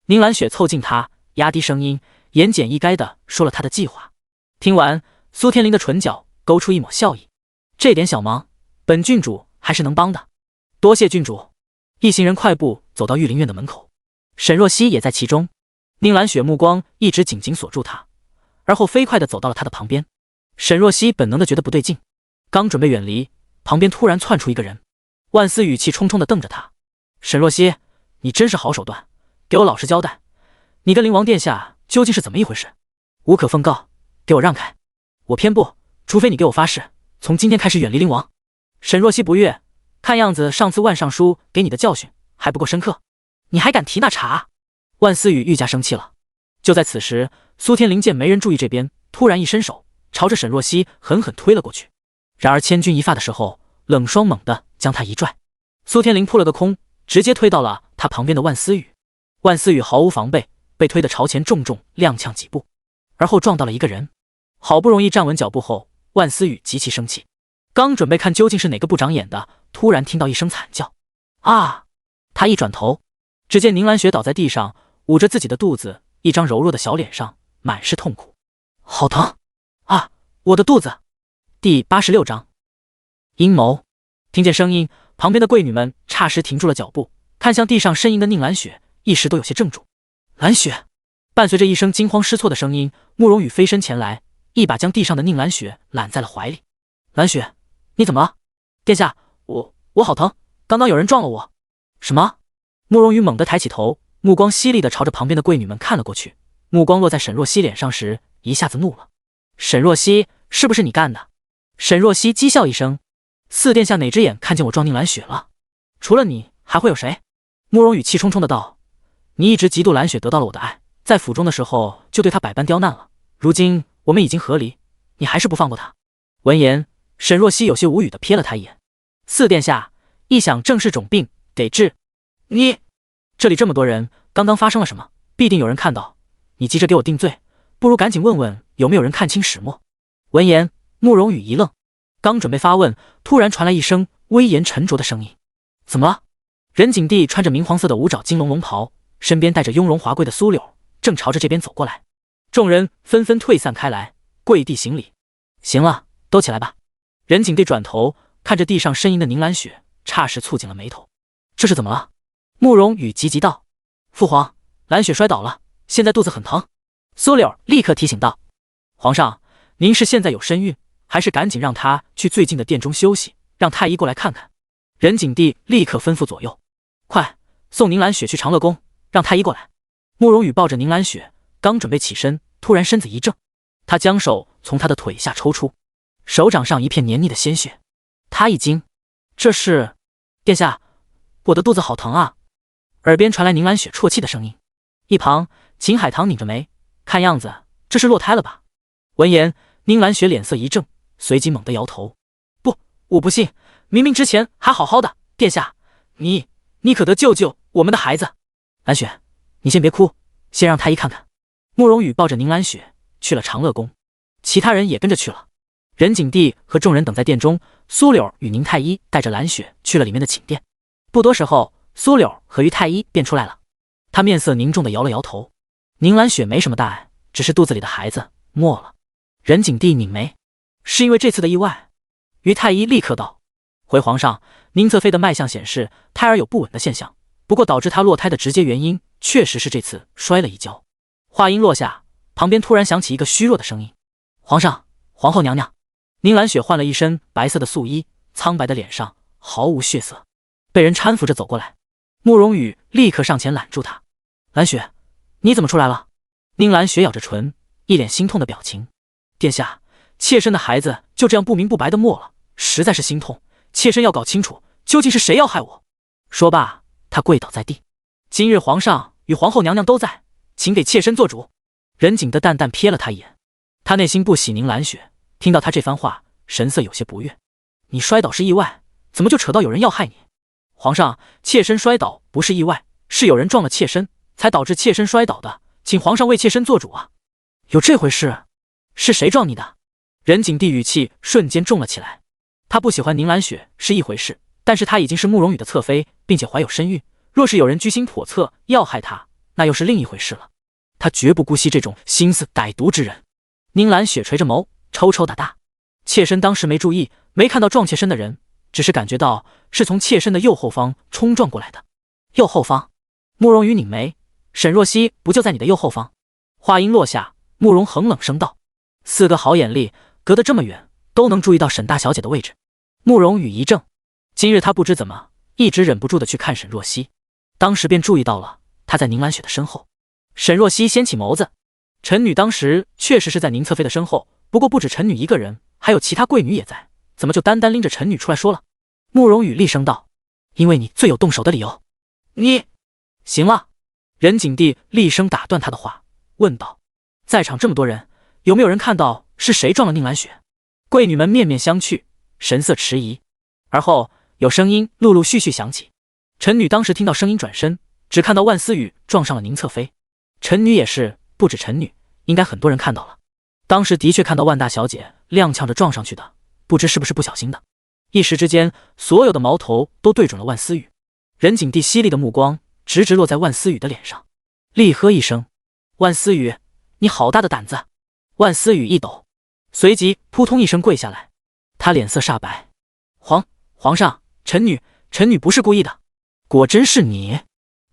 宁兰雪凑近他，压低声音，言简意赅地说了他的计划。听完，苏天灵的唇角勾出一抹笑意：“这点小忙，本郡主还是能帮的，多谢郡主。”一行人快步走到御林院的门口，沈若曦也在其中。宁兰雪目光一直紧紧锁住他，而后飞快地走到了他的旁边。沈若曦本能地觉得不对劲，刚准备远离，旁边突然窜出一个人。万丝语气冲冲地瞪着他：“沈若曦，你真是好手段，给我老实交代，你跟灵王殿下究竟是怎么一回事？无可奉告，给我让开！我偏不，除非你给我发誓，从今天开始远离灵王。”沈若曦不悦，看样子上次万尚书给你的教训还不够深刻，你还敢提那茬？万丝雨愈加生气了。就在此时，苏天灵见没人注意这边，突然一伸手，朝着沈若曦狠狠推了过去。然而千钧一发的时候，冷霜猛地将他一拽，苏天灵扑了个空，直接推到了他旁边的万思雨。万思雨毫无防备，被推得朝前重重踉跄几步，而后撞到了一个人。好不容易站稳脚步后，万思雨极其生气，刚准备看究竟是哪个不长眼的，突然听到一声惨叫：“啊！”他一转头，只见宁兰雪倒在地上，捂着自己的肚子，一张柔弱的小脸上满是痛苦。好疼啊！我的肚子。第86章阴谋。听见声音，旁边的贵女们霎时停住了脚步，看向地上呻吟的宁兰雪，一时都有些怔住。兰雪！伴随着一声惊慌失措的声音，慕容羽飞身前来，一把将地上的宁兰雪揽在了怀里。兰雪，你怎么了？殿下，我好疼，刚刚有人撞了我。什么？慕容羽猛地抬起头，目光犀利地朝着旁边的贵女们看了过去，目光落在沈若曦脸上时，一下子怒了。沈若曦，是不是你干的？沈若曦讥笑一声，四殿下哪只眼看见我撞宁兰雪了？除了你还会有谁？慕容羽气冲冲的道，你一直嫉妒兰雪得到了我的爱，在府中的时候就对她百般刁难了，如今我们已经和离，你还是不放过她。闻言，沈若曦有些无语的瞥了他一眼。四殿下，一想正是种病，得治。你，这里这么多人，刚刚发生了什么？必定有人看到，你急着给我定罪，不如赶紧问问有没有人看清始末。闻言，慕容羽一愣，刚准备发问，突然传来一声威严沉着的声音：“怎么了？”任景帝穿着明黄色的五爪金龙龙袍，身边带着雍容华贵的苏柳，正朝着这边走过来。众人纷纷退散开来，跪地行礼。行了，都起来吧。任景帝转头看着地上呻吟的宁兰雪，霎时蹙紧了眉头。这是怎么了？慕容羽急急道：“父皇，兰雪摔倒了，现在肚子很疼。”苏柳立刻提醒道：“皇上，您是现在有身孕，还是赶紧让她去最近的殿中休息，让太医过来看看？”任景帝立刻吩咐左右：“快送宁兰雪去长乐宫，让太医过来。”慕容羽抱着宁兰雪，刚准备起身，突然身子一怔，他将手从她的腿下抽出，手掌上一片黏腻的鲜血。他一惊，这是……殿下，我的肚子好疼啊！耳边传来宁兰雪啜泣的声音。一旁秦海棠拧着眉，看样子这是落胎了吧？闻言，宁兰雪脸色一怔，随即猛地摇头：“不，我不信，明明之前还好好的。殿下，你可得救救我们的孩子！”兰雪，你先别哭，先让太医看看。慕容羽抱着宁兰雪去了长乐宫，其他人也跟着去了。任景帝和众人等在殿中，苏柳与宁太医带着兰雪去了里面的寝殿。不多时候，苏柳和于太医便出来了，他面色凝重的摇了摇头。宁兰雪没什么大碍，只是肚子里的孩子没了。任景帝拧眉，是因为这次的意外？于太医立刻道：“回皇上，宁侧妃的脉象显示胎儿有不稳的现象，不过导致她落胎的直接原因确实是这次摔了一跤。”话音落下，旁边突然响起一个虚弱的声音：“皇上，皇后娘娘。”宁兰雪换了一身白色的素衣，苍白的脸上毫无血色，被人搀扶着走过来。慕容羽立刻上前揽住她：“兰雪，你怎么出来了？”宁兰雪咬着唇，一脸心痛的表情：“殿下，妾身的孩子就这样不明不白的没了，实在是心痛，妾身要搞清楚究竟是谁要害我。”说罢，她跪倒在地：“今日皇上与皇后娘娘都在，请给妾身做主。”任景的淡淡瞥了他一眼，他内心不喜宁兰雪，听到他这番话，神色有些不悦：“你摔倒是意外，怎么就扯到有人要害你？”“皇上，妾身摔倒不是意外，是有人撞了妾身，才导致妾身摔倒的，请皇上为妾身做主啊！”“有这回事？是谁撞你的？”任景帝语气瞬间重了起来。他不喜欢宁兰雪是一回事，但是他已经是慕容羽的侧妃，并且怀有身孕，若是有人居心叵测要害他，那又是另一回事了。他绝不姑息这种心思歹毒之人。宁兰雪垂着眸，抽抽搭搭：“妾身当时没注意，没看到撞妾身的人，只是感觉到是从妾身的右后方冲撞过来的。”“右后方？”慕容羽拧眉：“沈若曦不就在你的右后方？”话音落下，慕容恒冷声道：“四个好眼力，隔得这么远，都能注意到沈大小姐的位置。”慕容羽一怔，今日他不知怎么一直忍不住的去看沈若曦，当时便注意到了她在宁兰雪的身后。沈若曦掀起眸子：“臣女当时确实是在宁侧妃的身后，不过不止臣女一个人，还有其他贵女也在，怎么就单单拎着臣女出来说了？”慕容羽厉声道：“因为你最有动手的理由。”“你……行了！”任景帝厉声打断他的话，问道：“在场这么多人，有没有人看到是谁撞了宁兰雪？贵女们面面相觑，神色迟疑。而后有声音陆陆续续响起。陈女当时听到声音转身，只看到万思雨撞上了宁侧妃。陈女也是，不止陈女，应该很多人看到了。当时的确看到万大小姐踉跄着撞上去的，不知是不是不小心的。一时之间，所有的矛头都对准了万思雨。任景帝犀利的目光直直落在万思雨的脸上，厉喝一声：“万思雨，你好大的胆子！”万思雨一抖，随即扑通一声跪下来。他脸色煞白：“皇上，臣女不是故意的。”果真是你？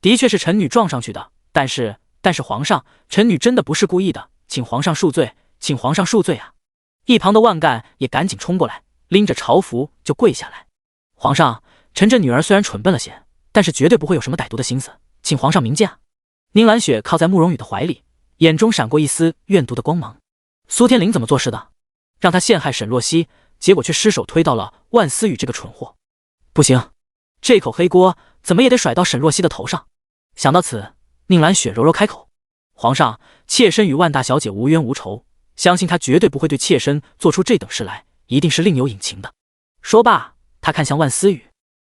的确是臣女撞上去的，但是皇上，臣女真的不是故意的，请皇上恕罪，请皇上恕罪啊！一旁的万干也赶紧冲过来，拎着朝服就跪下来。皇上，臣这女儿虽然蠢笨了些，但是绝对不会有什么歹毒的心思，请皇上明鉴啊！宁兰雪靠在慕容羽的怀里，眼中闪过一丝怨毒的光芒。苏天灵怎么做事的？让他陷害沈若曦，结果却失手推到了万思雨这个蠢货。不行，这口黑锅怎么也得甩到沈若曦的头上。想到此，宁兰雪柔柔开口：“皇上，妾身与万大小姐无冤无仇，相信她绝对不会对妾身做出这等事来，一定是另有隐情的。”说罢，他看向万思雨：“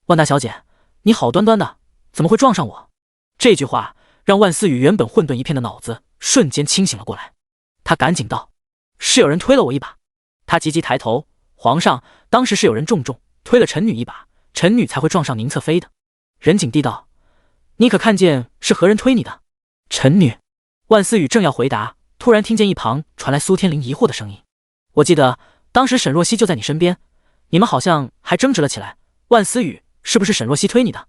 万大小姐，你好端端的，怎么会撞上我？”这句话让万思雨原本混沌一片的脑子瞬间清醒了过来。他赶紧道：“是有人推了我一把。”他急急抬头：“皇上，当时是有人重推了臣女一把，臣女才会撞上宁侧妃的。”任景帝道：“你可看见是何人推你的？”臣女。万思雨正要回答，突然听见一旁传来苏天灵疑惑的声音：“我记得当时沈若曦就在你身边，你们好像还争执了起来。万思雨，是不是沈若曦推你的？”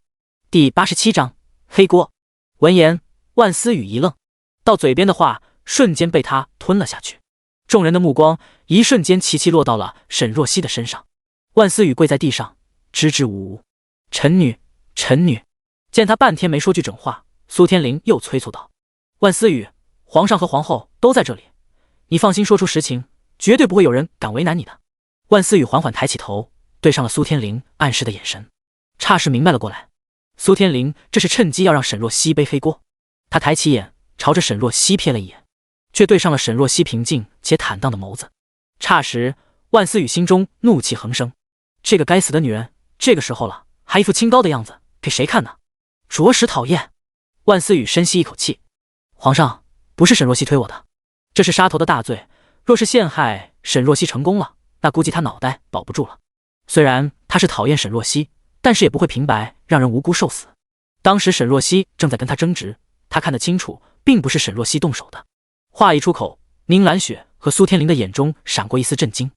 第87章黑锅。闻言，万思雨一愣，到嘴边的话瞬间被他吞了下去。众人的目光一瞬间齐齐落到了沈若曦的身上。万思雨跪在地上，支支吾吾：“臣女。”见他半天没说句整话，苏天灵又催促道：“万思雨，皇上和皇后都在这里，你放心说出实情，绝对不会有人敢为难你的。”万思雨缓缓抬起头，对上了苏天灵暗示的眼神，霎时明白了过来。苏天灵这是趁机要让沈若曦背黑锅。他抬起眼，朝着沈若曦瞥了一眼，却对上了沈若曦平静且坦荡的眸子。霎时，万思雨心中怒气横生，这个该死的女人，这个时候了还一副清高的样子，给谁看呢？着实讨厌。万思雨深吸一口气：“皇上，不是沈若曦推我的，这是杀头的大罪。若是陷害沈若曦成功了，那估计他脑袋保不住了。虽然他是讨厌沈若曦，但是也不会平白让人无辜受死。当时沈若曦正在跟他争执，他看得清楚，并不是沈若曦动手的。”话一出口，宁兰雪和苏天灵的眼中闪过一丝震惊，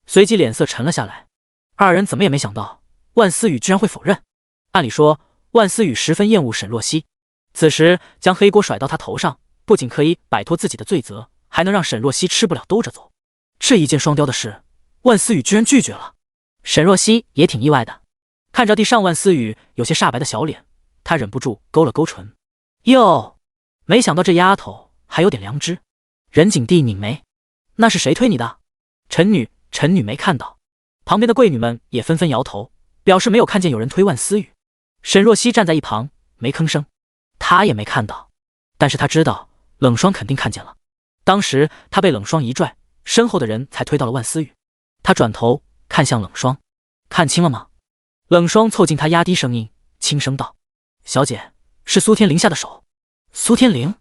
随即脸色沉了下来。二人怎么也没想到，万思雨居然会否认。按理说，万思雨十分厌恶沈若曦，此时将黑锅甩到他头上，不仅可以摆脱自己的罪责，还能让沈若曦吃不了兜着走。这一箭双雕的事，万思雨居然拒绝了。沈若曦也挺意外的，看着地上万思雨有些煞白的小脸，他忍不住勾了勾唇：“哟，没想到这丫头还有点良知。”任景帝拧眉：“那是谁推你的？”“臣女没看到。”旁边的贵女们也纷纷摇头，表示没有看见有人推万思雨。沈若曦站在一旁没吭声，她也没看到，但是她知道冷霜肯定看见了。当时她被冷霜一拽，身后的人才推到了万思雨。她转头看向冷霜：“看清了吗？”冷霜凑近她，压低声音轻声道：“小姐，是苏天灵下的手。”苏天灵？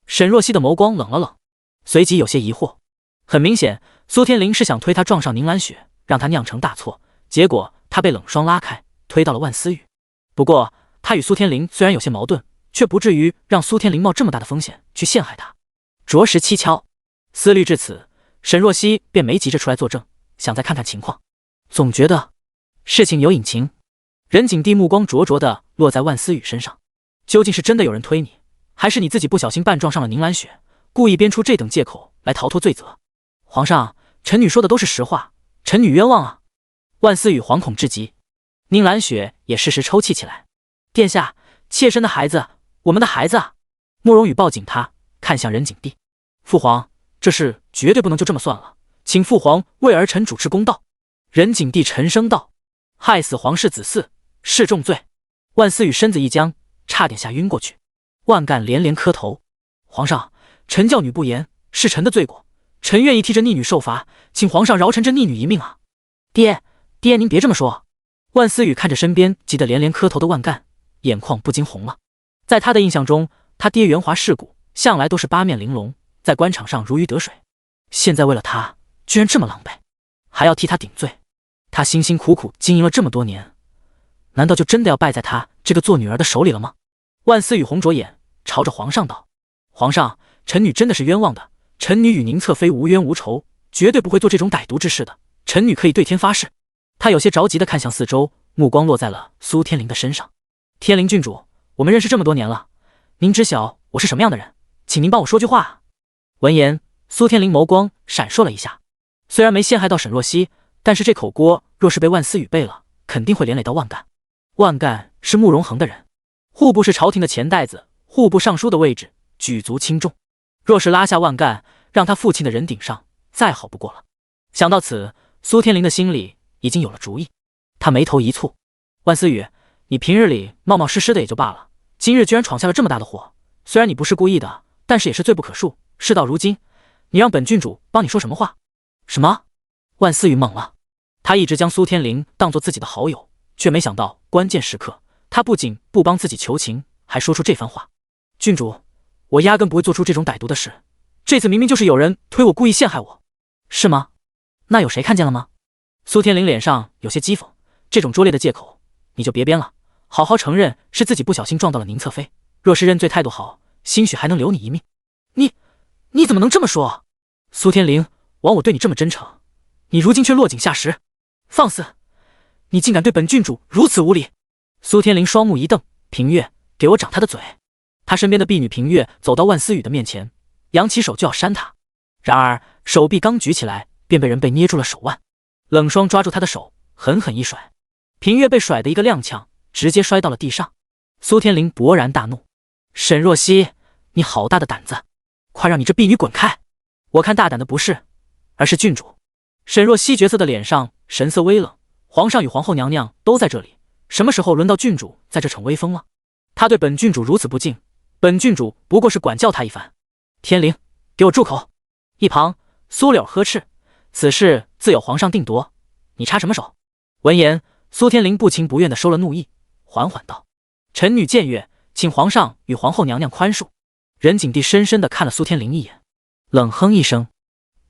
沈若曦的眸光冷了冷，随即有些疑惑。很明显，苏天灵是想推她撞上宁兰雪，让她酿成大错，结果她被冷霜拉开，推到了万思雨。不过他与苏天灵虽然有些矛盾，却不至于让苏天灵冒这么大的风险去陷害他，着实蹊跷。思虑至此，沈若曦便没急着出来作证，想再看看情况，总觉得事情有隐情。任景帝目光灼灼地落在万思雨身上，究竟是真的有人推你，还是你自己不小心绊撞上了宁兰雪，故意编出这等借口来逃脱罪责？皇上，臣女说的都是实话，臣女冤枉啊！万思雨惶恐至极。宁兰雪也适时抽泣起来：“殿下，妾身的孩子，我们的孩子啊！”慕容羽抱紧他，看向任景帝：“父皇，这事绝对不能就这么算了，请父皇为儿臣主持公道。”任景帝沉声道：“害死皇室子嗣，是重罪。”万思雨身子一僵，差点吓晕过去。万干连连磕头：“皇上，臣教女不严，是臣的罪过，臣愿意替这逆女受罚，请皇上饶臣这逆女一命啊！爹，您别这么说。万思雨看着身边急得连连磕头的万干，眼眶不禁红了。在他的印象中，他爹圆滑世故，向来都是八面玲珑，在官场上如鱼得水。现在为了他，居然这么狼狈，还要替他顶罪。他辛辛苦苦经营了这么多年，难道就真的要败在他这个做女儿的手里了吗？万思雨红着眼，朝着皇上道：“皇上，臣女真的是冤枉的，臣女与宁侧妃无冤无仇，绝对不会做这种歹毒之事的。臣女可以对天发誓。”他有些着急地看向四周，目光落在了苏天灵的身上。天灵郡主，我们认识这么多年了，您知晓我是什么样的人，请您帮我说句话啊。闻言，苏天灵眸光闪烁了一下，虽然没陷害到沈若曦，但是这口锅若是被万思雨背了，肯定会连累到万干。万干是慕容恒的人，户部是朝廷的钱袋子，户部尚书的位置举足轻重，若是拉下万干，让他父亲的人顶上，再好不过了。想到此，苏天灵的心里已经有了主意，他眉头一蹙：“万思雨，你平日里冒冒失失的也就罢了，今日居然闯下了这么大的祸，虽然你不是故意的，但是也是罪不可恕。事到如今，你让本郡主帮你说什么话？”“什么？”万思雨懵了，他一直将苏天灵当作自己的好友，却没想到关键时刻，他不仅不帮自己求情，还说出这番话。“郡主，我压根不会做出这种歹毒的事，这次明明就是有人推我故意陷害我。”“是吗？那有谁看见了吗？”苏天灵脸上有些讥讽，这种拙劣的借口你就别编了，好好承认是自己不小心撞到了宁侧妃，若是认罪态度好，兴许还能留你一命。你怎么能这么说？苏天灵，枉我对你这么真诚，你如今却落井下石，放肆！你竟敢对本郡主如此无礼！苏天灵双目一瞪，平月，给我掌他的嘴！他身边的婢女平月走到万思雨的面前，扬起手就要扇他，然而手臂刚举起来，便被人捏住了手腕。冷霜抓住他的手，狠狠一甩，平月被甩得一个踉跄，直接摔到了地上。苏天灵勃然大怒：“沈若曦，你好大的胆子！快让你这婢女滚开！我看大胆的不是，而是郡主。”沈若曦绝色的脸上神色微冷，皇上与皇后娘娘都在这里，什么时候轮到郡主在这逞威风了？他对本郡主如此不敬，本郡主不过是管教他一番。天灵，给我住口！一旁苏柳呵斥：“此事自有皇上定夺，你插什么手？”闻言，苏天灵不情不愿地收了怒意，缓缓道：“臣女僭越，请皇上与皇后娘娘宽恕。”任景帝深深地看了苏天灵一眼，冷哼一声：“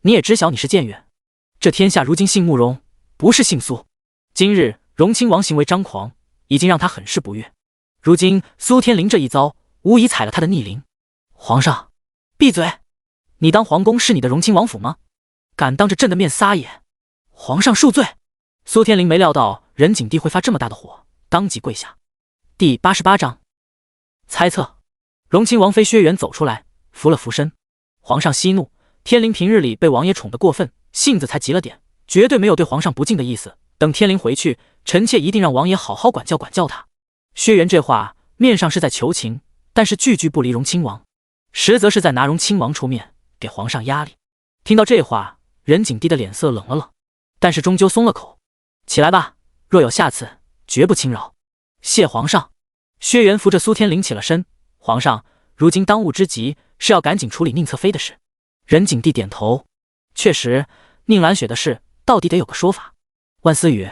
你也知晓你是僭越？这天下如今姓慕容，不是姓苏。今日荣亲王行为张狂，已经让他很是不悦。如今苏天灵这一遭，无疑踩了他的逆鳞。皇上，闭嘴！你当皇宫是你的荣亲王府吗？敢当着朕的面撒野！皇上恕罪！”苏天灵没料到任景帝会发这么大的火，当即跪下。第88章猜测。荣亲王妃薛元走出来，扶了扶身。皇上息怒，天灵平日里被王爷宠得过分，性子才急了点，绝对没有对皇上不敬的意思。等天灵回去，臣妾一定让王爷好好管教管教他。薛元这话面上是在求情，但是句句不离荣亲王，实则是在拿荣亲王出面给皇上压力。听到这话，任景帝的脸色冷了冷，但是终究松了口。起来吧，若有下次，绝不轻饶。谢皇上。薛元扶着苏天灵起了身。皇上，如今当务之急是要赶紧处理宁侧妃的事。任景帝点头，确实，宁兰雪的事到底得有个说法。万思雨，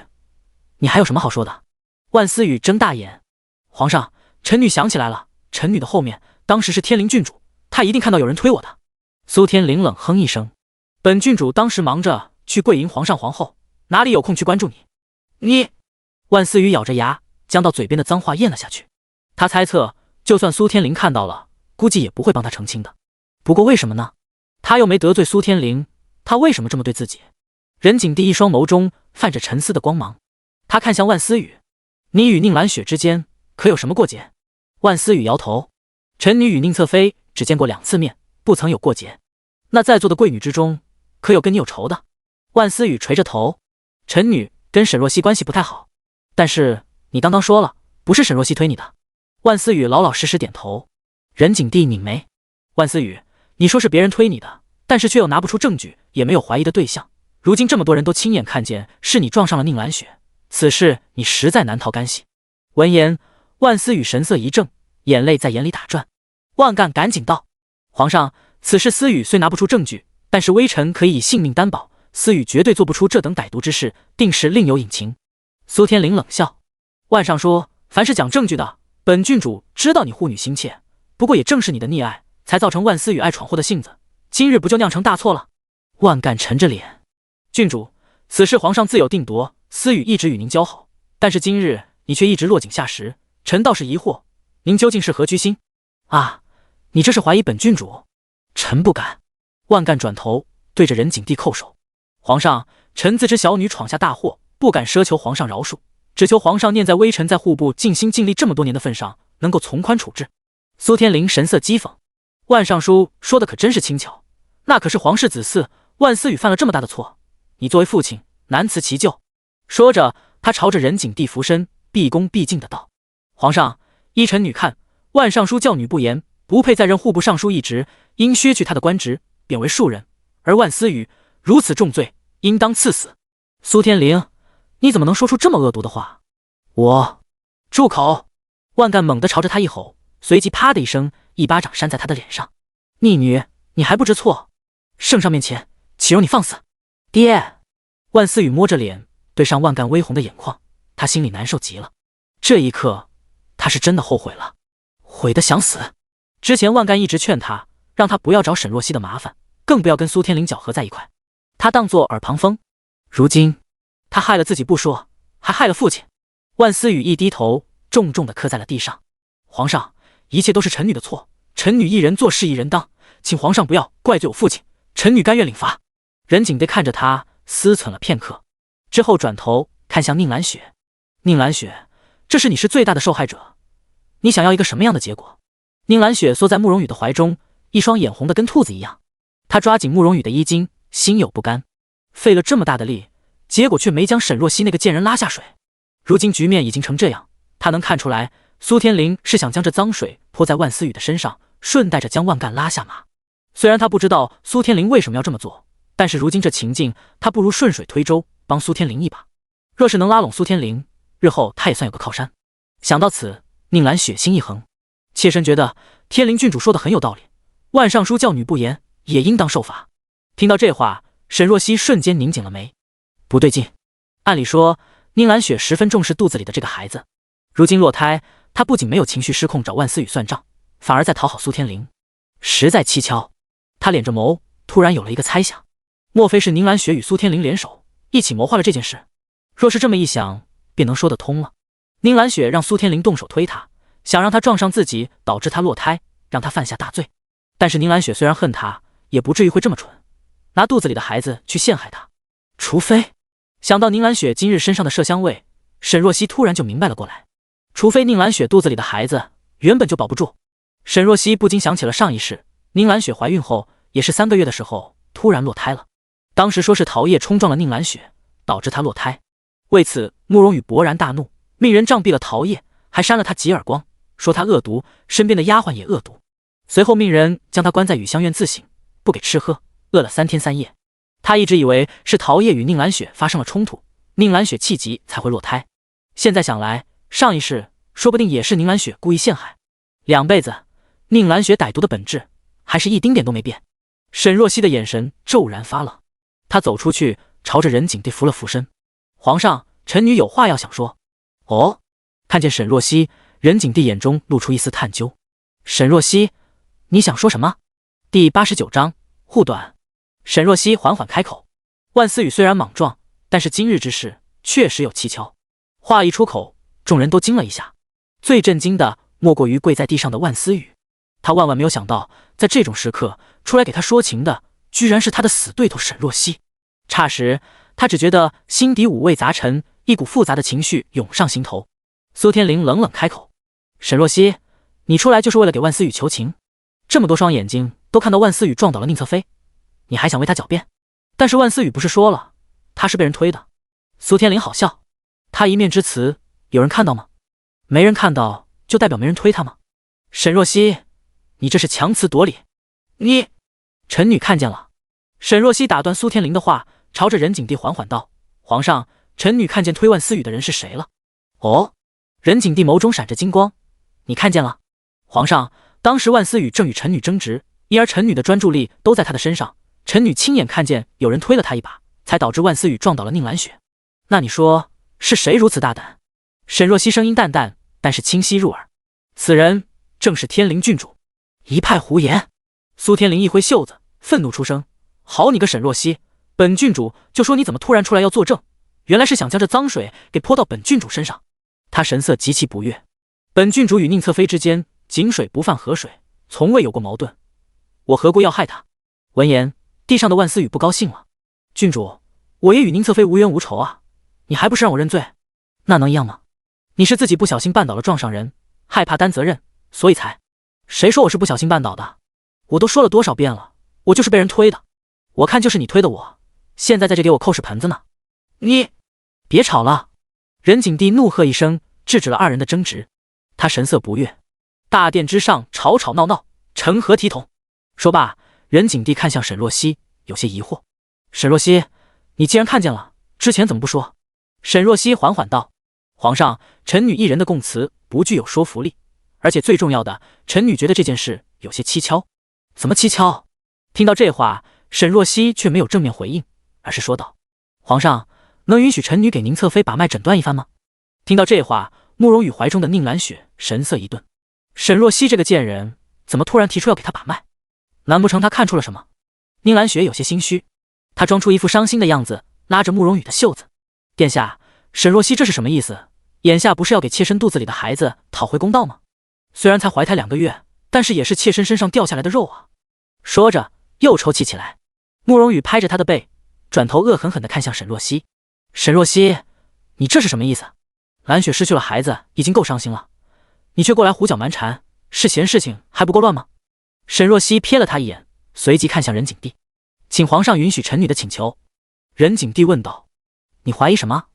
你还有什么好说的？万思雨睁大眼，皇上，臣女想起来了，臣女的后面当时是天灵郡主，她一定看到有人推我的。苏天灵冷哼一声，本郡主当时忙着去跪迎皇上皇后，哪里有空去关注你？你……万思雨咬着牙，将到嘴边的脏话咽了下去。他猜测，就算苏天灵看到了，估计也不会帮他澄清的。不过为什么呢？他又没得罪苏天灵，他为什么这么对自己？任景帝一双眸中泛着沉思的光芒，他看向万思雨：“你与宁兰雪之间可有什么过节？”万思雨摇头：“臣女与宁侧妃只见过2次面，不曾有过节。那在座的贵女之中，可有跟你有仇的？”万思雨垂着头：“臣女跟沈若曦关系不太好，但是你刚刚说了，不是沈若曦推你的。”万思雨老老实实点头。任景帝拧眉：“万思雨，你说是别人推你的，但是却又拿不出证据，也没有怀疑的对象。如今这么多人都亲眼看见是你撞上了宁兰雪，此事你实在难逃干系。”闻言，万思雨神色一正，眼泪在眼里打转。万干赶紧道：“皇上，此事思雨虽拿不出证据，但是微臣可以以性命担保，思雨绝对做不出这等歹毒之事，定是另有隐情。苏天灵冷笑：万尚书，凡是讲证据的，本郡主知道你护女心切，不过也正是你的溺爱，才造成万思雨爱闯祸的性子，今日不就酿成大错了？万干沉着脸：郡主，此事皇上自有定夺，思雨一直与您交好，但是今日你却一直落井下石，臣倒是疑惑，您究竟是何居心？啊，你这是怀疑本郡主？臣不敢。万干转头对着任景帝叩首：皇上，臣自知小女闯下大祸，不敢奢求皇上饶恕，只求皇上念在微臣在户部尽心尽力这么多年的份上，能够从宽处置。苏天灵神色讥讽：万尚书说的可真是轻巧，那可是皇室子嗣，万思雨犯了这么大的错，你作为父亲难辞其咎。说着，他朝着任景帝俯身，毕恭毕敬的道：皇上，依臣女看，万尚书教女不严，不配再任户部尚书一职，应削去他的官职，贬为庶人。而万思雨如此重罪，应当赐死。苏天灵，你怎么能说出这么恶毒的话？我……住口！万干猛地朝着他一吼，随即啪的一声，一巴掌扇在他的脸上。逆女，你还不知错？圣上面前，岂容你放肆？爹！万思雨摸着脸，对上万干微红的眼眶，他心里难受极了。这一刻，他是真的后悔了，悔得想死。之前万干一直劝他，让他不要找沈若曦的麻烦，更不要跟苏天灵搅合在一块，他当作耳旁风。如今他害了自己不说，还害了父亲。万思雨一低头，重重地磕在了地上。皇上，一切都是臣女的错，臣女一人做事一人当，请皇上不要怪罪我父亲，臣女甘愿领罚。任景帝看着他，思忖了片刻，之后转头看向宁兰雪：宁兰雪，这是你是最大的受害者，你想要一个什么样的结果？宁兰雪缩在慕容羽的怀中，一双眼红得跟兔子一样。她抓紧慕容羽的衣襟，心有不甘。费了这么大的力，结果却没将沈若曦那个贱人拉下水。如今局面已经成这样，她能看出来，苏天灵是想将这脏水泼在万思雨的身上，顺带着将万干拉下马。虽然他不知道苏天灵为什么要这么做，但是如今这情境，他不如顺水推舟，帮苏天灵一把。若是能拉拢苏天灵，日后他也算有个靠山。想到此，宁兰雪心一横，切身觉得天灵郡主说的很有道理，万尚书教女不严，也应当受罚。听到这话，沈若曦瞬间拧紧了眉。不对劲，按理说宁兰雪十分重视肚子里的这个孩子，如今落胎，她不仅没有情绪失控找万思雨算账，反而在讨好苏天灵，实在蹊跷。她敛着眸，突然有了一个猜想，莫非是宁兰雪与苏天灵联手，一起谋划了这件事？若是这么一想，便能说得通了。宁兰雪让苏天灵动手推她，想让她撞上自己，导致她落胎，让她犯下大罪。但是宁兰雪虽然恨她，也不至于会这么蠢，拿肚子里的孩子去陷害她。除非……想到宁兰雪今日身上的麝香味，沈若曦突然就明白了过来。除非宁兰雪肚子里的孩子原本就保不住。沈若曦不禁想起了上一世，宁兰雪怀孕后也是3个月的时候突然落胎了，当时说是桃叶冲撞了宁兰雪，导致她落胎。为此慕容羽勃然大怒，命人杖毙了桃叶，还扇了她几耳光，说她恶毒，身边的丫鬟也恶毒。随后命人将她关在雨香院自省，不给吃喝，饿了3天3夜。他一直以为是桃叶与宁兰雪发生了冲突，宁兰雪气急才会落胎。现在想来，上一世说不定也是宁兰雪故意陷害。2辈子，宁兰雪歹毒的本质还是一丁点都没变。沈若曦的眼神骤然发冷，她走出去，朝着任景帝俯了俯身：皇上，臣女有话要想说。哦，看见沈若曦，任景帝眼中露出一丝探究。沈若曦，你想说什么？第89章护短。沈若曦缓缓开口：万思雨虽然莽撞，但是今日之事确实有蹊跷。话一出口，众人都惊了一下，最震惊的莫过于跪在地上的万思雨。他万万没有想到，在这种时刻出来给他说情的，居然是他的死对头沈若曦。霎时，他只觉得心底五味杂陈，一股复杂的情绪涌上心头。苏天灵冷冷开口：沈若曦，你出来就是为了给万思雨求情？这么多双眼睛都看到万思雨撞倒了宁侧妃，你还想为他狡辩？但是万思雨不是说了，他是被人推的。苏天灵好笑，他一面之词，有人看到吗？没人看到，就代表没人推他吗？沈若曦，你这是强词夺理。你，臣女看见了。沈若曦打断苏天灵的话，朝着任景帝缓缓道：皇上，臣女看见推万思雨的人是谁了。哦，任景帝眸中闪着金光，你看见了？皇上，当时万思雨正与臣女争执，因而臣女的专注力都在他的身上，陈女亲眼看见有人推了她一把，才导致万思雨撞倒了宁兰雪。那你说是谁如此大胆？沈若曦声音淡淡，但是清晰入耳。此人正是天灵郡主。一派胡言！苏天灵一挥袖子，愤怒出声：好你个沈若曦，本郡主就说你怎么突然出来要作证，原来是想将这脏水给泼到本郡主身上。他神色极其不悦。本郡主与宁侧妃之间井水不犯河水，从未有过矛盾，我何故要害他？闻言，地上的万思雨不高兴了。郡主，我也与宁侧妃无冤无仇啊，你还不是让我认罪？那能一样吗？你是自己不小心绊倒了撞上人，害怕担责任，所以才……谁说我是不小心绊倒的？我都说了多少遍了，我就是被人推的。我看就是你推的我，现在在这给我扣屎盆子呢。你别吵了！任景帝怒喝一声，制止了二人的争执。他神色不悦。大殿之上吵吵闹闹，成何体统？说罢，任景帝看向沈若曦，有些疑惑：沈若曦，你既然看见了，之前怎么不说？沈若曦缓缓道：皇上，臣女一人的供词不具有说服力，而且最重要的，臣女觉得这件事有些蹊跷。怎么蹊跷？听到这话，沈若曦却没有正面回应，而是说道：皇上，能允许臣女给宁侧妃把脉诊断一番吗？听到这话，慕容羽怀中的宁兰雪神色一顿。沈若曦这个贱人，怎么突然提出要给她把脉？难不成她看出了什么？宁兰雪有些心虚，她装出一副伤心的样子，拉着慕容羽的袖子：殿下，沈若曦这是什么意思？眼下不是要给妾身肚子里的孩子讨回公道吗？虽然才怀胎2个月，但是也是妾身身上掉下来的肉啊！说着又抽泣起来。慕容羽拍着他的背，转头恶狠狠地看向沈若曦：沈若曦，你这是什么意思？兰雪失去了孩子已经够伤心了，你却过来胡搅蛮缠，是嫌事情还不够乱吗？沈若曦瞥了他一眼，随即看向任景帝：请皇上允许臣女的请求。任景帝问道：你怀疑什么？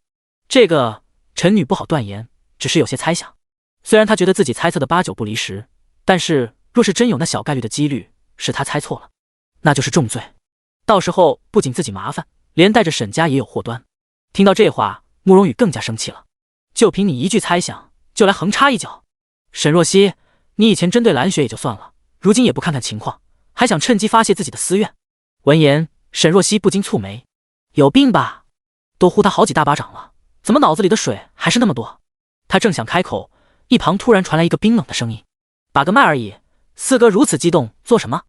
这个臣女不好断言，只是有些猜想。虽然他觉得自己猜测的8、9不离10，但是若是真有那小概率的几率是他猜错了，那就是重罪，到时候不仅自己麻烦，连带着沈家也有祸端。听到这话，慕容羽更加生气了。就凭你一句猜想就来横插一脚？沈若曦，你以前针对蓝雪也就算了，如今也不看看情况，还想趁机发泄自己的私怨。闻言，沈若曦不禁蹙眉：有病吧？都呼他好几大巴掌了，怎么脑子里的水还是那么多？他正想开口，一旁突然传来一个冰冷的声音：把个脉而已，四哥如此激动做什么？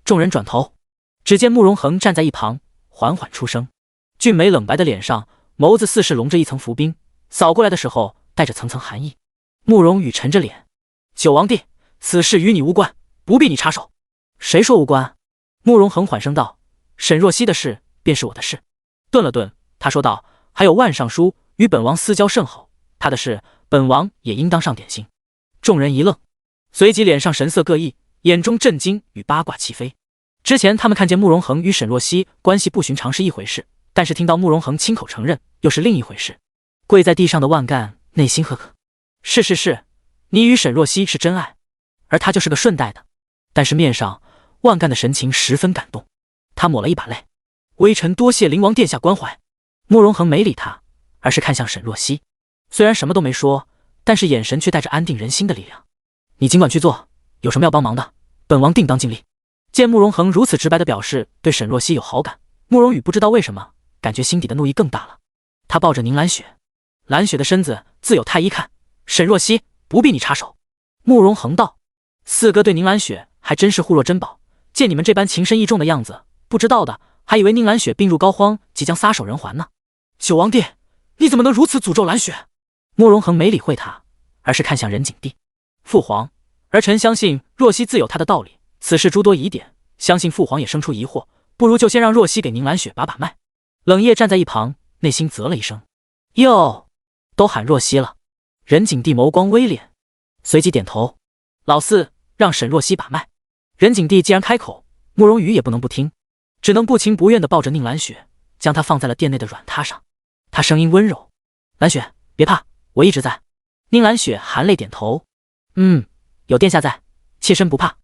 众人转头，只见慕容恒站在一旁，缓缓出声。俊美冷白的脸上，眸子似是笼着一层浮冰，扫过来的时候带着层层寒意。慕容羽沉着脸：九王帝，此事与你无关，不必你插手。谁说无关？慕容恒缓声道：沈若曦的事便是我的事。顿了顿，他说道：还有万尚书与本王私交甚好，他的事本王也应当上点心。众人一愣，随即脸上神色各异，眼中震惊与八卦齐飞。之前他们看见慕容恒与沈若曦关系不寻常是一回事，但是听到慕容恒亲口承认又是另一回事。跪在地上的万干内心呵呵，是，你与沈若曦是真爱，而他就是个顺带的。但是面上万干的神情十分感动，他抹了一把泪：微臣多谢灵王殿下关怀。慕容恒没理他，而是看向沈若曦，虽然什么都没说，但是眼神却带着安定人心的力量。你尽管去做，有什么要帮忙的，本王定当尽力。见慕容恒如此直白的表示对沈若曦有好感，慕容羽不知道为什么感觉心底的怒意更大了。他抱着宁兰雪，兰雪的身子自有太医看，沈若曦不必你插手。慕容恒道：四哥对宁兰雪还真是护若珍宝，见你们这般情深意重的样子，不知道的还以为宁兰雪病入膏肓，即将撒手人寰呢。九王帝，你怎么能如此诅咒兰雪？慕容恒没理会他，而是看向任景帝：父皇，儿臣相信若曦自有她的道理，此事诸多疑点，相信父皇也生出疑惑，不如就先让若曦给宁兰雪把把脉。冷夜站在一旁，内心啧了一声：哟，都喊若曦了。任景帝眸光微敛，随即点头：老四让沈若曦把脉。任景帝既然开口，慕容羽也不能不听，只能不情不愿地抱着宁兰雪，将她放在了殿内的软榻上。他声音温柔：兰雪，别怕，我一直在。宁兰雪含泪点头：有殿下在，妾身不怕。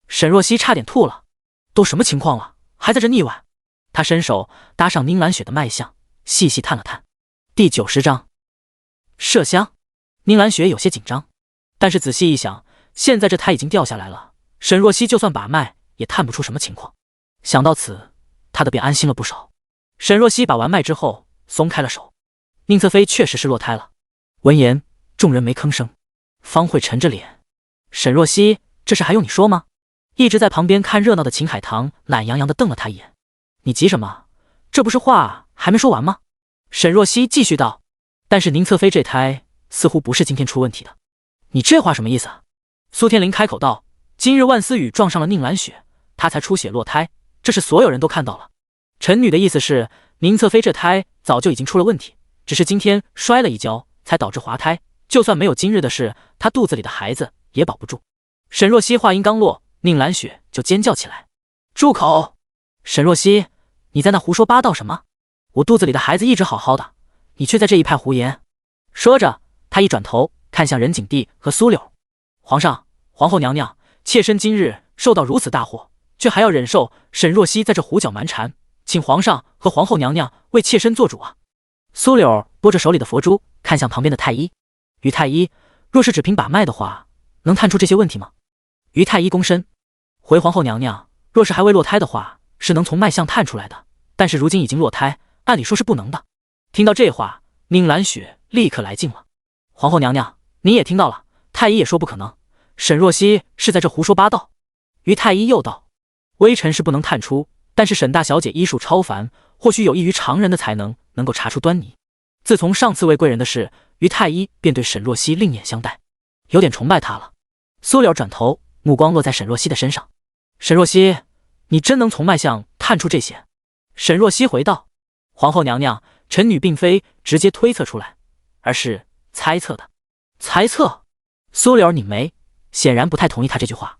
沈若曦差点吐了，都什么情况了，还在这腻歪？他伸手搭上宁兰雪的脉象，细细探了探。第90章麝香。宁兰雪有些紧张，但是仔细一想，现在这胎已经掉下来了，沈若曦就算把脉也探不出什么情况。想到此，他的便安心了不少。沈若曦把完脉之后松开了手，宁侧妃确实是落胎了。闻言，众人没吭声。方慧沉着脸，沈若曦，这事还用你说吗？一直在旁边看热闹的秦海棠懒洋洋地瞪了他一眼。你急什么？这不是话还没说完吗？沈若曦继续道。但是宁侧妃这胎似乎不是今天出问题的。你这话什么意思啊？苏天林开口道。今日万思雨撞上了宁兰雪，她才出血落胎，这是所有人都看到了。陈女的意思是，宁侧妃这胎早就已经出了问题，只是今天摔了一跤才导致滑胎，就算没有今日的事，她肚子里的孩子也保不住。沈若曦话音刚落，宁兰雪就尖叫起来。住口！沈若曦，你在那胡说八道什么？我肚子里的孩子一直好好的，你却在这一派胡言。说着，他一转头看向任景帝和苏柳。皇上，皇后娘娘，妾身今日受到如此大祸，却还要忍受沈若曦在这胡搅蛮缠，请皇上和皇后娘娘为妾身做主啊！苏柳拨着手里的佛珠，看向旁边的太医。于太医，若是只凭把脉的话，能探出这些问题吗？于太医躬身回皇后娘娘，若是还未落胎的话，是能从脉象探出来的，但是如今已经落胎，按理说是不能的。听到这话，宁兰雪立刻来劲了。皇后娘娘，您也听到了，太医也说不可能，沈若曦是在这胡说八道。于太医又道，微臣是不能探出，但是沈大小姐医术超凡，或许有异于常人的才能，能够查出端倪。自从上次为贵人的事，于太医便对沈若曦另眼相待，有点崇拜她了。苏柳转头，目光落在沈若曦的身上。沈若曦，你真能从脉象探出这些？沈若曦回道，皇后娘娘，臣女并非直接推测出来，而是猜测的。猜测？苏柳拧眉，显然不太同意他这句话。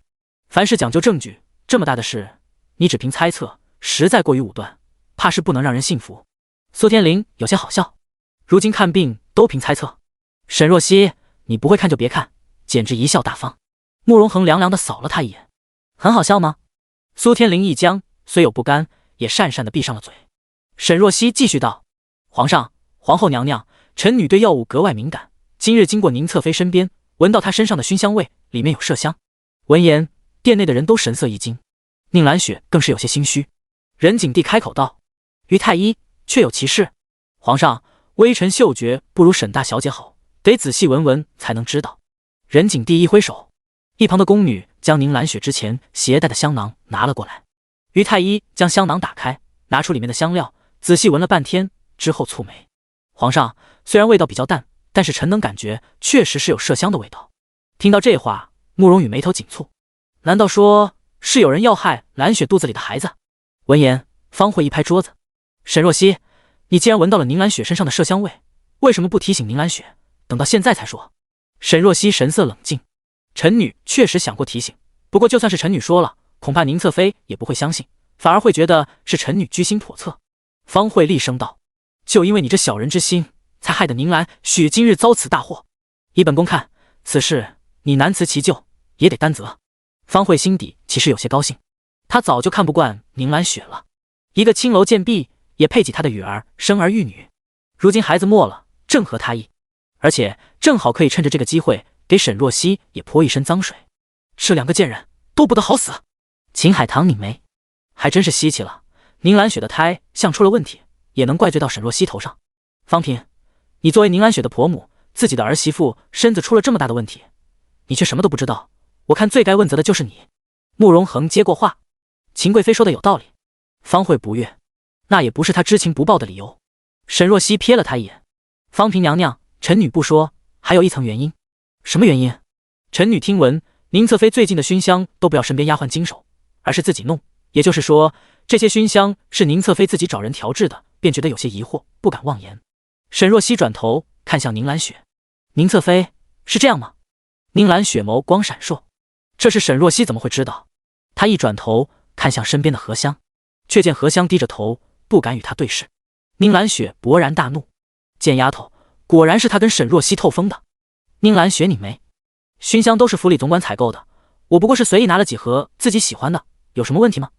凡事讲究证据，这么大的事，你只凭猜测，实在过于武断，怕是不能让人信服。苏天林有些好笑，如今看病都凭猜测。沈若曦，你不会看就别看，简直贻笑大方。慕容恒凉凉地扫了他一眼，很好笑吗？苏天林一僵，虽有不甘，也讪讪地闭上了嘴。沈若曦继续道，皇上，皇后娘娘，臣女对药物格外敏感，今日经过宁侧妃身边，闻到她身上的熏香味，里面有麝香。闻言，殿内的人都神色一惊，宁兰雪更是有些心虚。任景帝开口道，于太医确有其事。皇上，微臣嗅觉不如沈大小姐好，得仔细闻闻才能知道。任景帝一挥手，一旁的宫女将宁兰雪之前携带的香囊拿了过来。于太医将香囊打开，拿出里面的香料，仔细闻了半天之后蹙眉。皇上，虽然味道比较淡，但是臣能感觉确实是有麝香的味道。听到这话，慕容羽眉头紧蹙，难道说是有人要害兰雪肚子里的孩子？闻言，方慧一拍桌子，沈若曦，你既然闻到了宁兰雪身上的麝香味，为什么不提醒宁兰雪，等到现在才说？沈若曦神色冷静，臣女确实想过提醒，不过就算是臣女说了，恐怕宁侧妃也不会相信，反而会觉得是臣女居心叵测。方慧厉声道，就因为你这小人之心，才害得宁兰雪今日遭此大祸。依本宫看，此事你难辞其咎，也得担责。方慧心底其实有些高兴，她早就看不惯宁兰雪了，一个青楼贱婢也配给她的女儿生儿育女，如今孩子没了，正合她意，而且正好可以趁着这个机会给沈若曦也泼一身脏水。这两个贱人都不得好死。秦海棠拧眉，还真是稀奇了，宁兰雪的胎像出了问题，也能怪罪到沈若曦头上。方嫔，你作为宁兰雪的婆母，自己的儿媳妇身子出了这么大的问题，你却什么都不知道，我看最该问责的就是你。慕容恒接过话，秦贵妃说的有道理。方慧不悦，那也不是她知情不报的理由。沈若曦瞥了她一眼，方嫔娘娘，臣女不说，还有一层原因。什么原因？臣女听闻宁侧妃最近的熏香都不要身边丫鬟经手，而是自己弄，也就是说，这些熏香是宁侧妃自己找人调制的，便觉得有些疑惑，不敢妄言。沈若曦转头看向宁兰雪，宁侧妃是这样吗？宁兰雪眸光闪烁，这是沈若曦怎么会知道？她一转头看向身边的荷香，却见荷香低着头，不敢与她对视。宁兰雪勃然大怒，贱丫头，果然是她跟沈若曦透风的。宁兰雪拧眉，熏香都是府里总管采购的，我不过是随意拿了几盒自己喜欢的，有什么问题吗？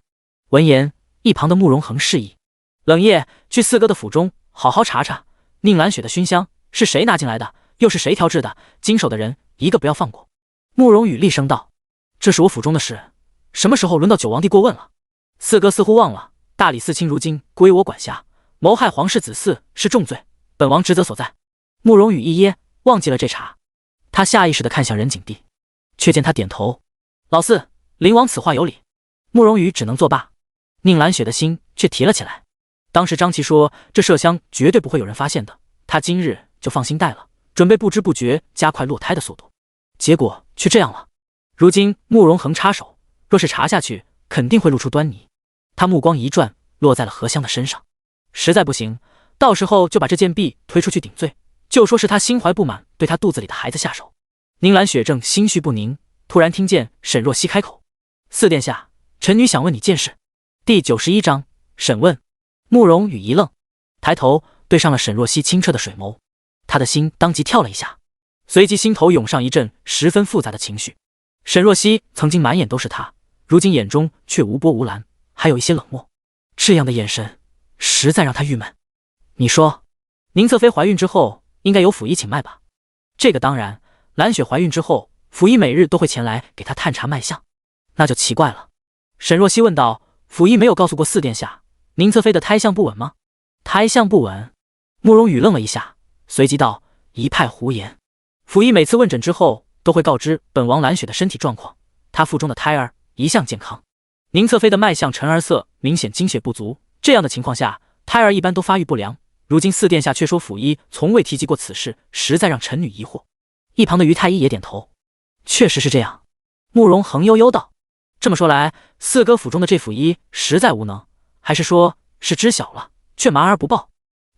闻言，一旁的慕容恒示意，冷夜去四哥的府中好好查查宁兰雪的熏香是谁拿进来的，又是谁调制的，经手的人一个不要放过。慕容羽厉声道，这是我府中的事，什么时候轮到九王帝过问了？四哥似乎忘了，大理寺卿如今归我管辖，谋害皇室子嗣是重罪，本王职责所在。慕容羽一噎，忘记了这茬，他下意识地看向任景帝，却见他点头。老四，灵王此话有理。慕容羽只能作罢，宁兰雪的心却提了起来。当时张琪说这麝香绝对不会有人发现的，他今日就放心带了，准备不知不觉加快落胎的速度，结果却这样了。如今慕容恒插手，若是查下去，肯定会露出端倪。他目光一转，落在了何香的身上。实在不行，到时候就把这件璧推出去顶罪，就说是他心怀不满，对他肚子里的孩子下手。宁兰雪正心绪不宁，突然听见沈若曦开口：“四殿下，臣女想问你件事。”第91章审问。慕容羽一愣，抬头对上了沈若曦清澈的水眸，他的心当即跳了一下，随即心头涌上一阵十分复杂的情绪。沈若曦曾经满眼都是他，如今眼中却无波无澜，还有一些冷漠，这样的眼神实在让他郁闷。你说，宁侧妃怀孕之后应该由溥仪请脉吧？这个当然，蓝雪怀孕之后，溥仪每日都会前来给她探查脉象，那就奇怪了。沈若曦问道：“溥仪没有告诉过四殿下，宁侧妃的胎象不稳吗？”胎象不稳？慕容羽愣了一下，随即道：“一派胡言。溥仪每次问诊之后，都会告知本王蓝雪的身体状况，她腹中的胎儿一向健康。宁侧妃的脉象沉而色，明显精血不足，这样的情况下，胎儿一般都发育不良。如今四殿下却说溥仪从未提及过此事，实在让臣女疑惑。”一旁的于太医也点头，确实是这样。慕容恒悠悠道：“这么说来，四哥府中的这府医实在无能，还是说是知晓了却瞒而不报？”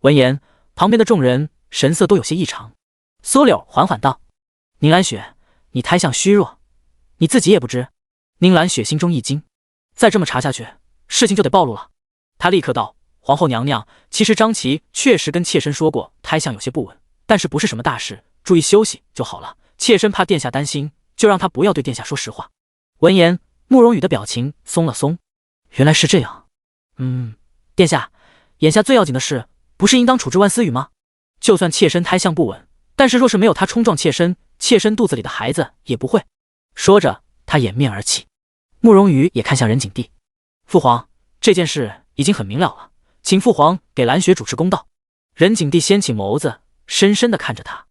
闻言，旁边的众人神色都有些异常。苏柳缓缓道：“宁兰雪，你胎象虚弱，你自己也不知。”宁兰雪心中一惊，再这么查下去，事情就得暴露了。她立刻道：“皇后娘娘，其实张琪确实跟妾身说过胎象有些不稳，但是不是什么大事，注意休息就好了。妾身怕殿下担心，就让她不要对殿下说实话。”闻言，慕容羽的表情松了松，原来是这样。殿下，眼下最要紧的事，不是应当处置万思雨吗？就算妾身胎象不稳，但是若是没有他冲撞妾身，妾身肚子里的孩子也不会。说着，他掩面而泣。慕容羽也看向任景帝：“父皇，这件事已经很明了了，请父皇给蓝雪主持公道。”任景帝掀起眸子，深深地看着他：“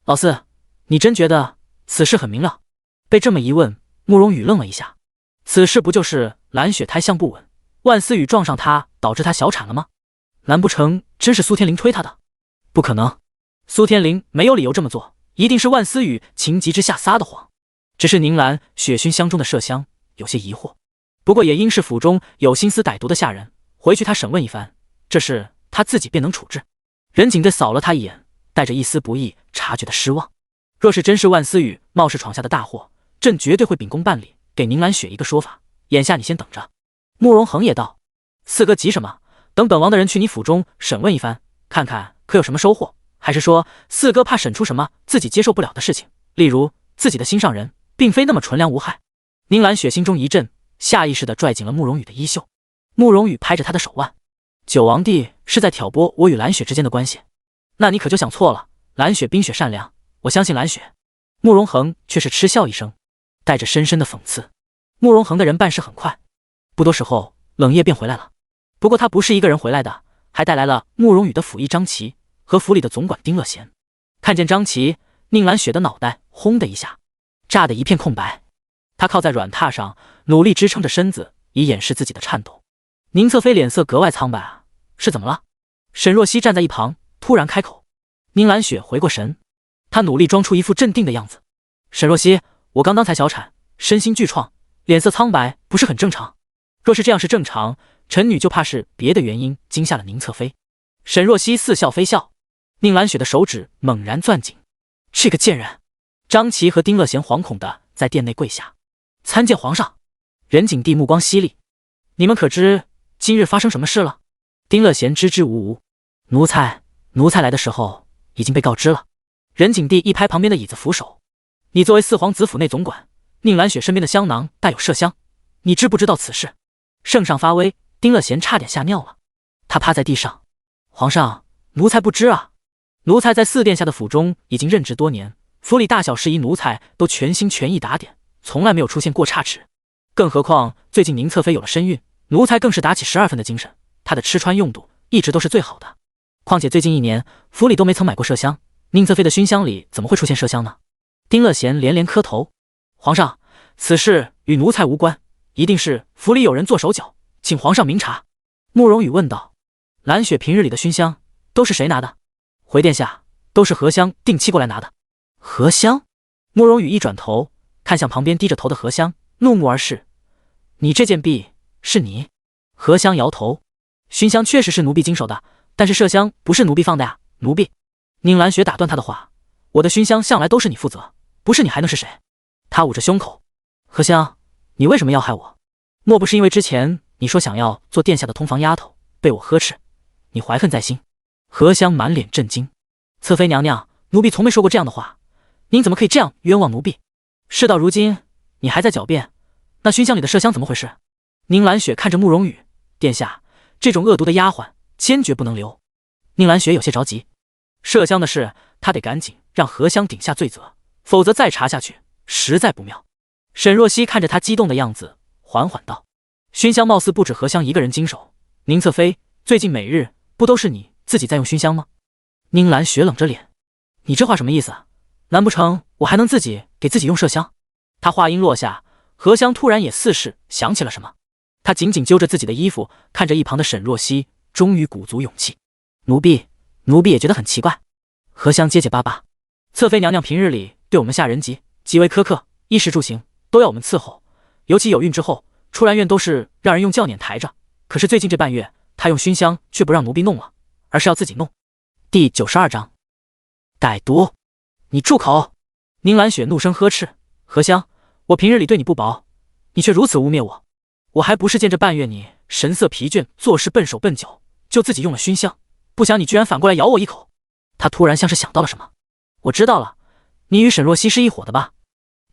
老四，你真觉得此事很明了？”被这么一问，慕容羽愣了一下。此事不就是蓝雪胎象不稳，万思雨撞上她，导致她小产了吗？难不成真是苏天灵推她的？不可能，苏天灵没有理由这么做，一定是万思雨情急之下撒的谎。只是宁兰雪熏香中的麝香有些疑惑，不过也应是府中有心思歹毒的下人，回去他审问一番，这事他自己便能处置。任景帝扫了他一眼，带着一丝不易察觉的失望。若是真是万思雨冒失闯下的大祸，朕绝对会秉公办理，给宁兰雪一个说法。眼下你先等着。慕容恒也道：“四哥急什么？等本王的人去你府中审问一番，看看可有什么收获，还是说四哥怕审出什么自己接受不了的事情，例如自己的心上人并非那么纯良无害。”宁兰雪心中一震，下意识地拽紧了慕容羽的衣袖。慕容羽拍着他的手腕：“九王帝是在挑拨我与蓝雪之间的关系，那你可就想错了。蓝雪冰雪善良，我相信蓝雪。”慕容恒却是嗤笑一声，带着深深的讽刺。慕容恒的人办事很快，不多时候冷夜便回来了。不过他不是一个人回来的，还带来了慕容羽的府医张琪和府里的总管丁乐贤。看见张琪，宁兰雪的脑袋轰的一下，炸得一片空白。他靠在软榻上，努力支撑着身子，以掩饰自己的颤抖。宁侧妃脸色格外苍白啊，是怎么了？沈若曦站在一旁，突然开口。宁兰雪回过神，她努力装出一副镇定的样子。沈若曦，我刚才小产，身心俱创，脸色苍白，不是很正常。若是这样是正常，臣女就怕是别的原因惊吓了宁侧妃。沈若曦似笑非笑。宁兰雪的手指猛然攥紧。这个贱人！张琪和丁乐贤惶恐的在殿内跪下，参见皇上。任景帝目光犀利：“你们可知今日发生什么事了？”丁乐贤支支吾吾：“奴才来的时候已经被告知了。”任景帝一拍旁边的椅子扶手：“你作为四皇子府内总管，宁兰雪身边的香囊带有麝香，你知不知道此事？”圣上发威，丁乐贤差点吓尿了，他趴在地上：“皇上，奴才不知啊。奴才在四殿下的府中已经任职多年，府里大小事宜奴才都全心全意打点，从来没有出现过差池。更何况最近宁侧妃有了身孕，奴才更是打起12分的精神，他的吃穿用度一直都是最好的。况且最近1年，府里都没曾买过麝香，宁侧妃的熏香里怎么会出现麝香呢？丁乐贤连连磕头：“皇上，此事与奴才无关，一定是府里有人做手脚，请皇上明察。”慕容羽问道：“蓝雪平日里的熏香都是谁拿的？”回殿下，都是荷香定期过来拿的。荷香？慕容羽一转头，看向旁边低着头的荷香，怒目而视：“你这件婢是你？”荷香摇头：“熏香确实是奴婢经手的，但是麝香不是奴婢放的呀，奴婢。”宁兰雪打断他的话：“我的熏香向来都是你负责，不是你还能是谁？”他捂着胸口：“荷香，你为什么要害我？莫不是因为之前你说想要做殿下的通房丫头，被我呵斥，你怀恨在心？”荷香满脸震惊：“侧妃娘娘，奴婢从没说过这样的话，您怎么可以这样冤枉奴婢？事到如今，你还在狡辩，那熏香里的麝香怎么回事？”宁兰雪看着慕容羽：“殿下，这种恶毒的丫鬟坚决不能留。”宁兰雪有些着急：“麝香的事，他得赶紧让荷香顶下罪责，否则再查下去实在不妙。”沈若曦看着他激动的样子，缓缓道：“熏香貌似不止荷香一个人经手，宁侧妃，最近每日不都是你自己在用熏香吗？”宁兰雪冷着脸：“你这话什么意思？难不成我还能自己给自己用麝香？”他话音落下，荷香突然也似是想起了什么，他紧紧揪着自己的衣服，看着一旁的沈若曦，终于鼓足勇气：“奴婢也觉得很奇怪。”荷香结结巴巴：“侧妃娘娘平日里对我们下人极为苛刻，衣食住行都要我们伺候，尤其有孕之后，出然院都是让人用轿辇抬着。可是最近这半月，她用熏香却不让奴婢弄了，而是要自己弄。”第92章，歹毒！你住口！宁兰雪怒声呵斥：“荷香，我平日里对你不薄，你却如此污蔑我！我还不是见这半月你神色疲倦，做事笨手笨脚，就自己用了熏香，不想你居然反过来咬我一口。”他突然像是想到了什么：“我知道了，你与沈若曦是一伙的吧？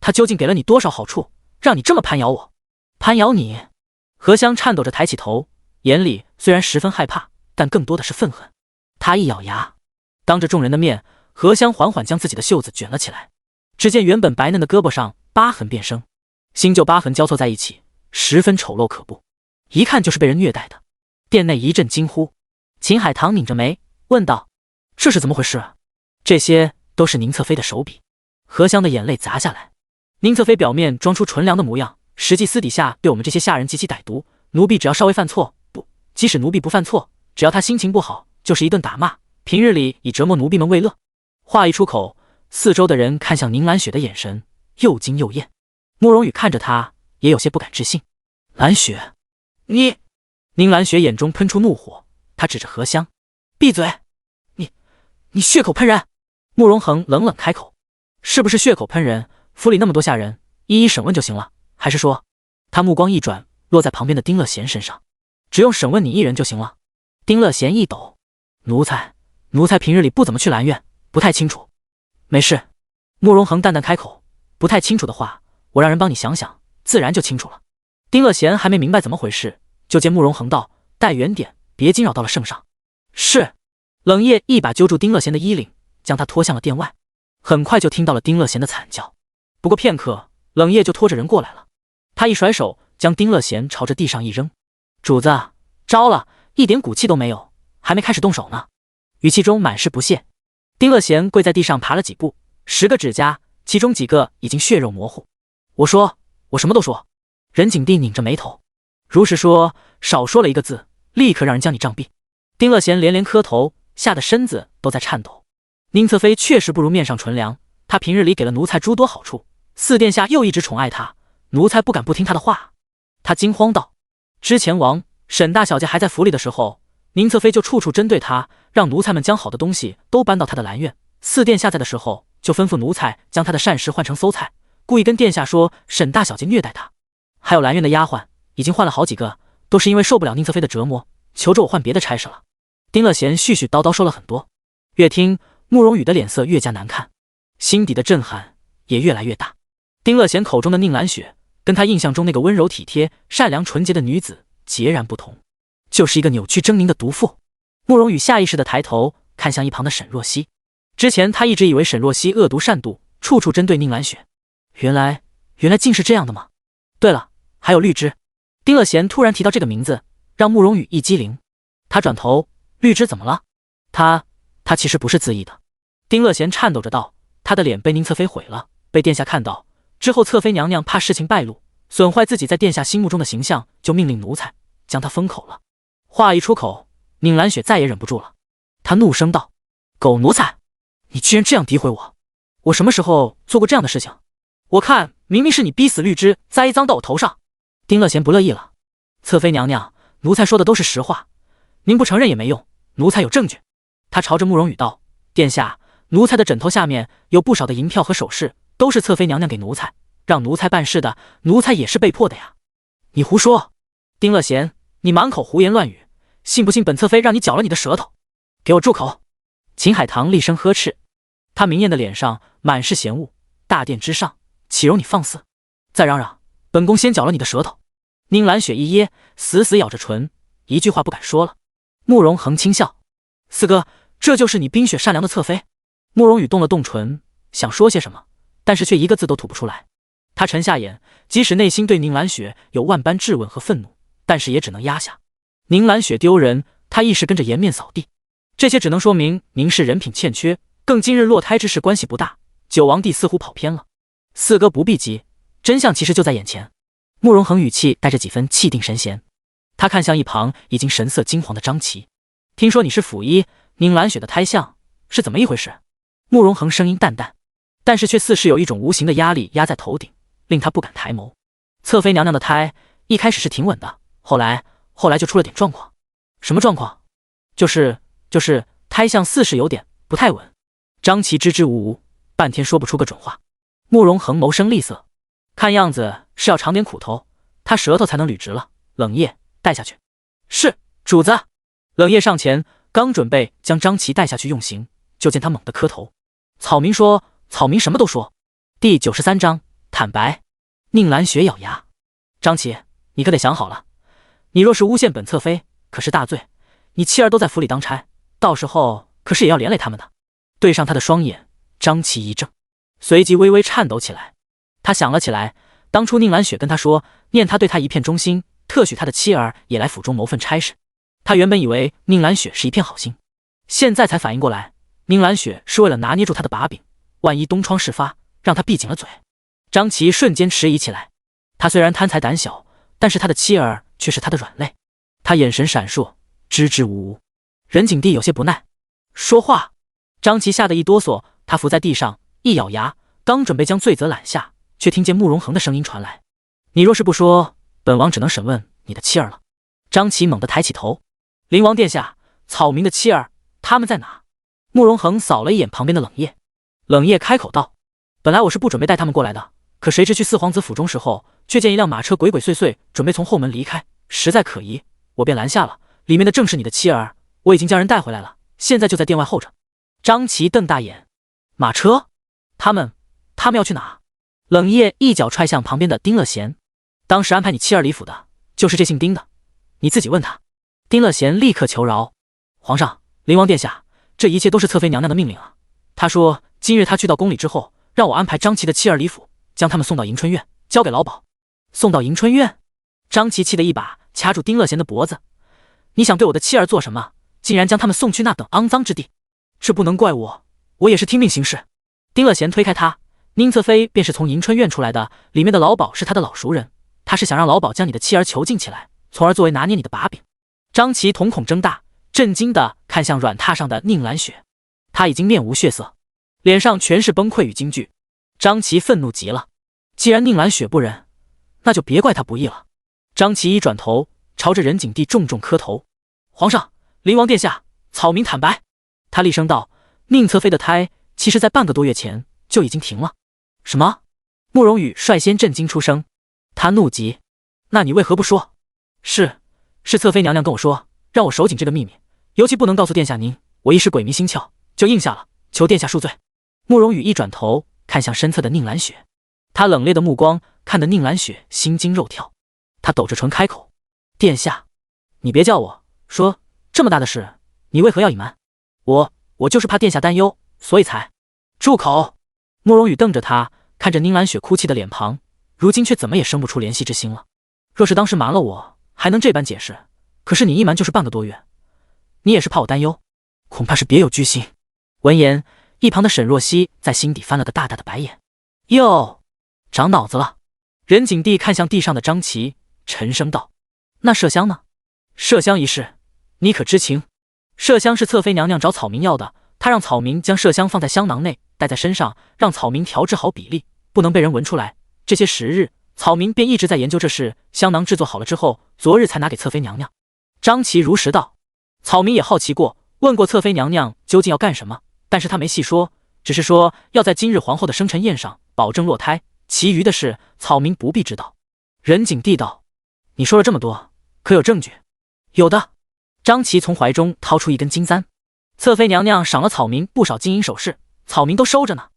他究竟给了你多少好处，让你这么攀咬我？攀咬你？”荷香颤抖着抬起头，眼里虽然十分害怕，但更多的是愤恨。他一咬牙，当着众人的面，荷香缓缓将自己的袖子卷了起来，只见原本白嫩的胳膊上疤痕遍生，新旧疤痕交错在一起，十分丑陋可怖，一看就是被人虐待的。殿内一阵惊呼。秦海棠拧着眉问道：“这是怎么回事？”“这些都是宁侧妃的手笔。”荷香的眼泪砸下来。宁侧妃表面装出纯良的模样，实际私底下对我们这些下人极其歹毒。奴婢只要稍微犯错，即使奴婢不犯错，只要她心情不好，就是一顿打骂，平日里以折磨奴婢们为乐。话一出口，四周的人看向宁兰雪的眼神又惊又艳。慕容羽看着他，也有些不敢置信：“兰雪，你……”宁兰雪眼中喷出怒火，她指着荷香：“闭嘴！你血口喷人！”慕容恒冷冷开口：“是不是血口喷人？府里那么多下人，一一审问就行了，还是说……”他目光一转，落在旁边的丁乐贤身上：“只用审问你一人就行了。”丁乐贤一抖：“奴才平日里不怎么去兰苑，不太清楚。”“没事。”慕容恒淡淡开口：“不太清楚的话，我让人帮你想想，自然就清楚了。”丁乐贤还没明白怎么回事，就见慕容恒道：“带远点，别惊扰到了圣上。”“是。”冷夜一把揪住丁乐贤的衣领，将他拖向了殿外。很快就听到了丁乐贤的惨叫，不过片刻，冷夜就拖着人过来了。他一甩手，将丁乐贤朝着地上一扔：“主子，招了！一点骨气都没有，还没开始动手呢。”语气中满是不屑。丁乐贤跪在地上爬了几步，10个指甲，其中几个已经血肉模糊。“我什么都说。”任景帝拧着眉头：“如实说，少说了一个字，立刻让人将你杖毙。”丁乐贤连连磕头，吓得身子都在颤抖。宁侧妃确实不如面上纯良，她平日里给了奴才诸多好处，四殿下又一直宠爱她，奴才不敢不听她的话。他惊慌道：“之前沈大小姐还在府里的时候，宁侧妃就处处针对她，让奴才们将好的东西都搬到她的兰苑。四殿下在的时候，就吩咐奴才将她的膳食换成馊菜，故意跟殿下说沈大小姐虐待她。还有兰苑的丫鬟，已经换了好几个，都是因为受不了宁侧妃的折磨，求着我换别的差事了。”丁乐贤絮絮叨叨说了很多，越听慕容羽的脸色越加难看，心底的震撼也越来越大。丁乐贤口中的宁兰雪，跟他印象中那个温柔体贴、善良纯洁的女子截然不同，就是一个扭曲狰狞的毒妇。慕容羽下意识地抬头看向一旁的沈若曦，之前他一直以为沈若曦恶毒善妒，处处针对宁兰雪，原来竟是这样的吗？对了，还有绿枝。丁乐贤突然提到这个名字，让慕容羽一激灵。他转头，绿枝怎么了？他其实不是恣意的。丁乐贤颤抖着道，他的脸被宁侧妃毁了，被殿下看到之后，侧妃娘娘怕事情败露，损坏自己在殿下心目中的形象，就命令奴才将他封口了。话一出口，宁兰雪再也忍不住了，她怒声道：狗奴才，你居然这样诋毁我！我什么时候做过这样的事情？我看明明是你逼死绿枝，栽一赃到我头上。丁乐贤不乐意了，侧妃娘娘，奴才说的都是实话，您不承认也没用，奴才有证据。他朝着慕容羽道：殿下，奴才的枕头下面有不少的银票和首饰，都是侧妃娘娘给奴才，让奴才办事的，奴才也是被迫的呀。你胡说！丁乐贤，你满口胡言乱语，信不信本侧妃让你绞了你的舌头？给我住口！秦海棠厉声呵斥，他明艳的脸上满是嫌恶，大殿之上，岂容你放肆？再嚷嚷，本宫先绞了你的舌头！宁兰雪一噎，死死咬着唇，一句话不敢说了。慕容恒轻笑：四哥，这就是你冰雪善良的侧妃？慕容羽动了动唇，想说些什么，但是却一个字都吐不出来。他沉下眼，即使内心对宁兰雪有万般质问和愤怒，但是也只能压下。宁兰雪丢人，他一时跟着颜面扫地。这些只能说明宁氏人品欠缺，更今日落胎之事关系不大。九王帝似乎跑偏了，四哥不必急，真相其实就在眼前。慕容恒语气带着几分气定神闲，他看向一旁已经神色惊惶的张琪，听说你是辅医宁兰雪的胎相，是怎么一回事？慕容恒声音淡淡，但是却似是有一种无形的压力压在头顶，令他不敢抬眸。侧妃娘娘的胎一开始是挺稳的，后来就出了点状况。什么状况？就是胎相似是有点不太稳。张琪支支吾吾，半天说不出个准话。慕容恒眸生厉色，看样子是要尝点苦头，他舌头才能捋直了。冷夜，带下去。是，主子。冷夜上前，刚准备将张琪带下去用刑，就见他猛地磕头。草民说，草民什么都说。第93章坦白。宁兰雪咬牙：张琪，你可得想好了，你若是诬陷本侧妃，可是大罪，你妻儿都在府里当差，到时候可是也要连累他们的。对上他的双眼，张琪一怔，随即微微颤抖起来。他想了起来，当初宁兰雪跟他说，念他对他一片忠心，特许他的妻儿也来府中谋份差事。他原本以为宁兰雪是一片好心，现在才反应过来，宁兰雪是为了拿捏住他的把柄，万一东窗事发，让他闭紧了嘴。张琪瞬间迟疑起来，他虽然贪财胆小，但是他的妻儿却是他的软肋。他眼神闪烁，支支吾吾。任景帝有些不耐，说话。张琪吓得一哆嗦，他伏在地上，一咬牙，刚准备将罪责揽下，却听见慕容恒的声音传来：你若是不说，本王只能审问你的妻儿了。张琪猛地抬起头：灵王殿下，草民的妻儿，他们在哪？慕容恒扫了一眼旁边的冷夜，冷夜开口道：本来我是不准备带他们过来的，可谁知去四皇子府中时候，却见一辆马车鬼鬼祟祟，准备从后门离开，实在可疑，我便拦下了，里面的正是你的妻儿，我已经将人带回来了，现在就在殿外候着。张琪瞪大眼：马车？他们要去哪？冷夜一脚踹向旁边的丁乐贤：当时安排你妻儿离府的，就是这姓丁的，你自己问他。丁乐贤立刻求饶：皇上，灵王殿下，这一切都是侧妃娘娘的命令啊。他说今日他去到宫里之后，让我安排张琪的妻儿离府，将他们送到迎春院，交给老鸨。送到迎春院？张琪气得一把掐住丁乐贤的脖子：你想对我的妻儿做什么？竟然将他们送去那等肮脏之地！这不能怪我，我也是听命行事。丁乐贤推开他：宁侧妃便是从迎春院出来的，里面的老鸨是他的老熟人，他是想让老鸨将你的妻儿囚禁起来，从而作为拿捏你的把柄。张琪瞳孔睁大，震惊地看向软榻上的宁兰雪，他已经面无血色，脸上全是崩溃与惊惧。张琪愤怒极了，既然宁兰雪不仁，那就别怪他不义了。张琪一转头，朝着任景帝重重磕头：皇上，灵王殿下，草民坦白。他厉声道：宁侧妃的胎其实在半个多月前就已经停了。什么？慕容羽率先震惊出声，他怒极：那你为何不说？是侧妃娘娘跟我说，让我守紧这个秘密，尤其不能告诉殿下您，我一时鬼迷心窍，就应下了，求殿下恕罪。慕容羽一转头看向身侧的宁兰雪，他冷冽的目光看得宁兰雪心惊肉跳，他抖着唇开口：殿下，你别叫我说，这么大的事，你为何要隐瞒？我就是怕殿下担忧，所以才……住口！慕容羽瞪着他，看着宁兰雪哭泣的脸庞，如今却怎么也生不出怜惜之心了。若是当时瞒了我，还能这般解释，可是你一瞒就是半个多月，你也是怕我担忧？恐怕是别有居心。闻言，一旁的沈若曦在心底翻了个大大的白眼。哟，长脑子了。任景帝看向地上的张琪，沉声道：“那麝香呢？麝香一事，你可知情？麝香是侧妃娘娘找草民要的，她让草民将麝香放在香囊内，带在身上，让草民调制好比例，不能被人闻出来。这些时日，草民便一直在研究这事。香囊制作好了之后，昨日才拿给侧妃娘娘。”张琪如实道。草民也好奇过，问过侧妃娘娘究竟要干什么，但是她没细说，只是说要在今日皇后的生辰宴上保证落胎，其余的事草民不必知道。任景帝道：“你说了这么多，可有证据？”有的。张琪从怀中掏出一根金簪，侧妃娘娘赏了草民不少金银首饰，草民都收着呢。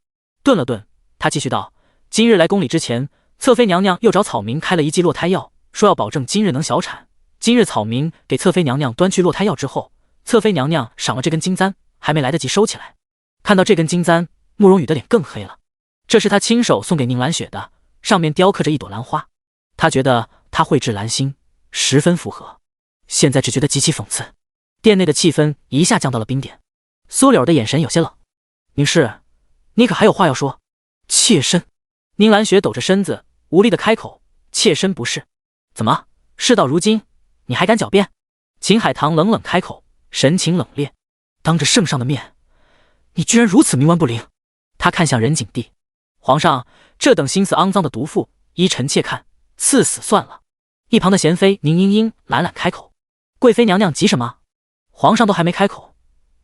顿了顿，他继续道：“今日来宫里之前，侧妃娘娘又找草民开了一剂落胎药，说要保证今日能小产。今日草民给侧妃娘娘端去落胎药之后，侧妃娘娘赏了这根金簪，还没来得及收起来。”看到这根金簪，慕容羽的脸更黑了。这是他亲手送给宁兰雪的，上面雕刻着一朵兰花。他觉得他绘制兰心十分符合，现在只觉得极其讽刺。殿内的气氛一下降到了冰点。苏柳的眼神有些冷：“宁氏，你可还有话要说？”妾身。宁兰雪抖着身子，无力的开口：“妾身不是。”“怎么？事到如今，你还敢狡辩？”秦海棠冷冷开口，神情冷冽：“当着圣上的面，你居然如此冥顽不灵！”他看向任景帝：“皇上，这等心思肮脏的毒妇，依臣妾看，赐死算了。”一旁的贤妃宁英英懒懒开口：“贵妃娘娘急什么？皇上都还没开口，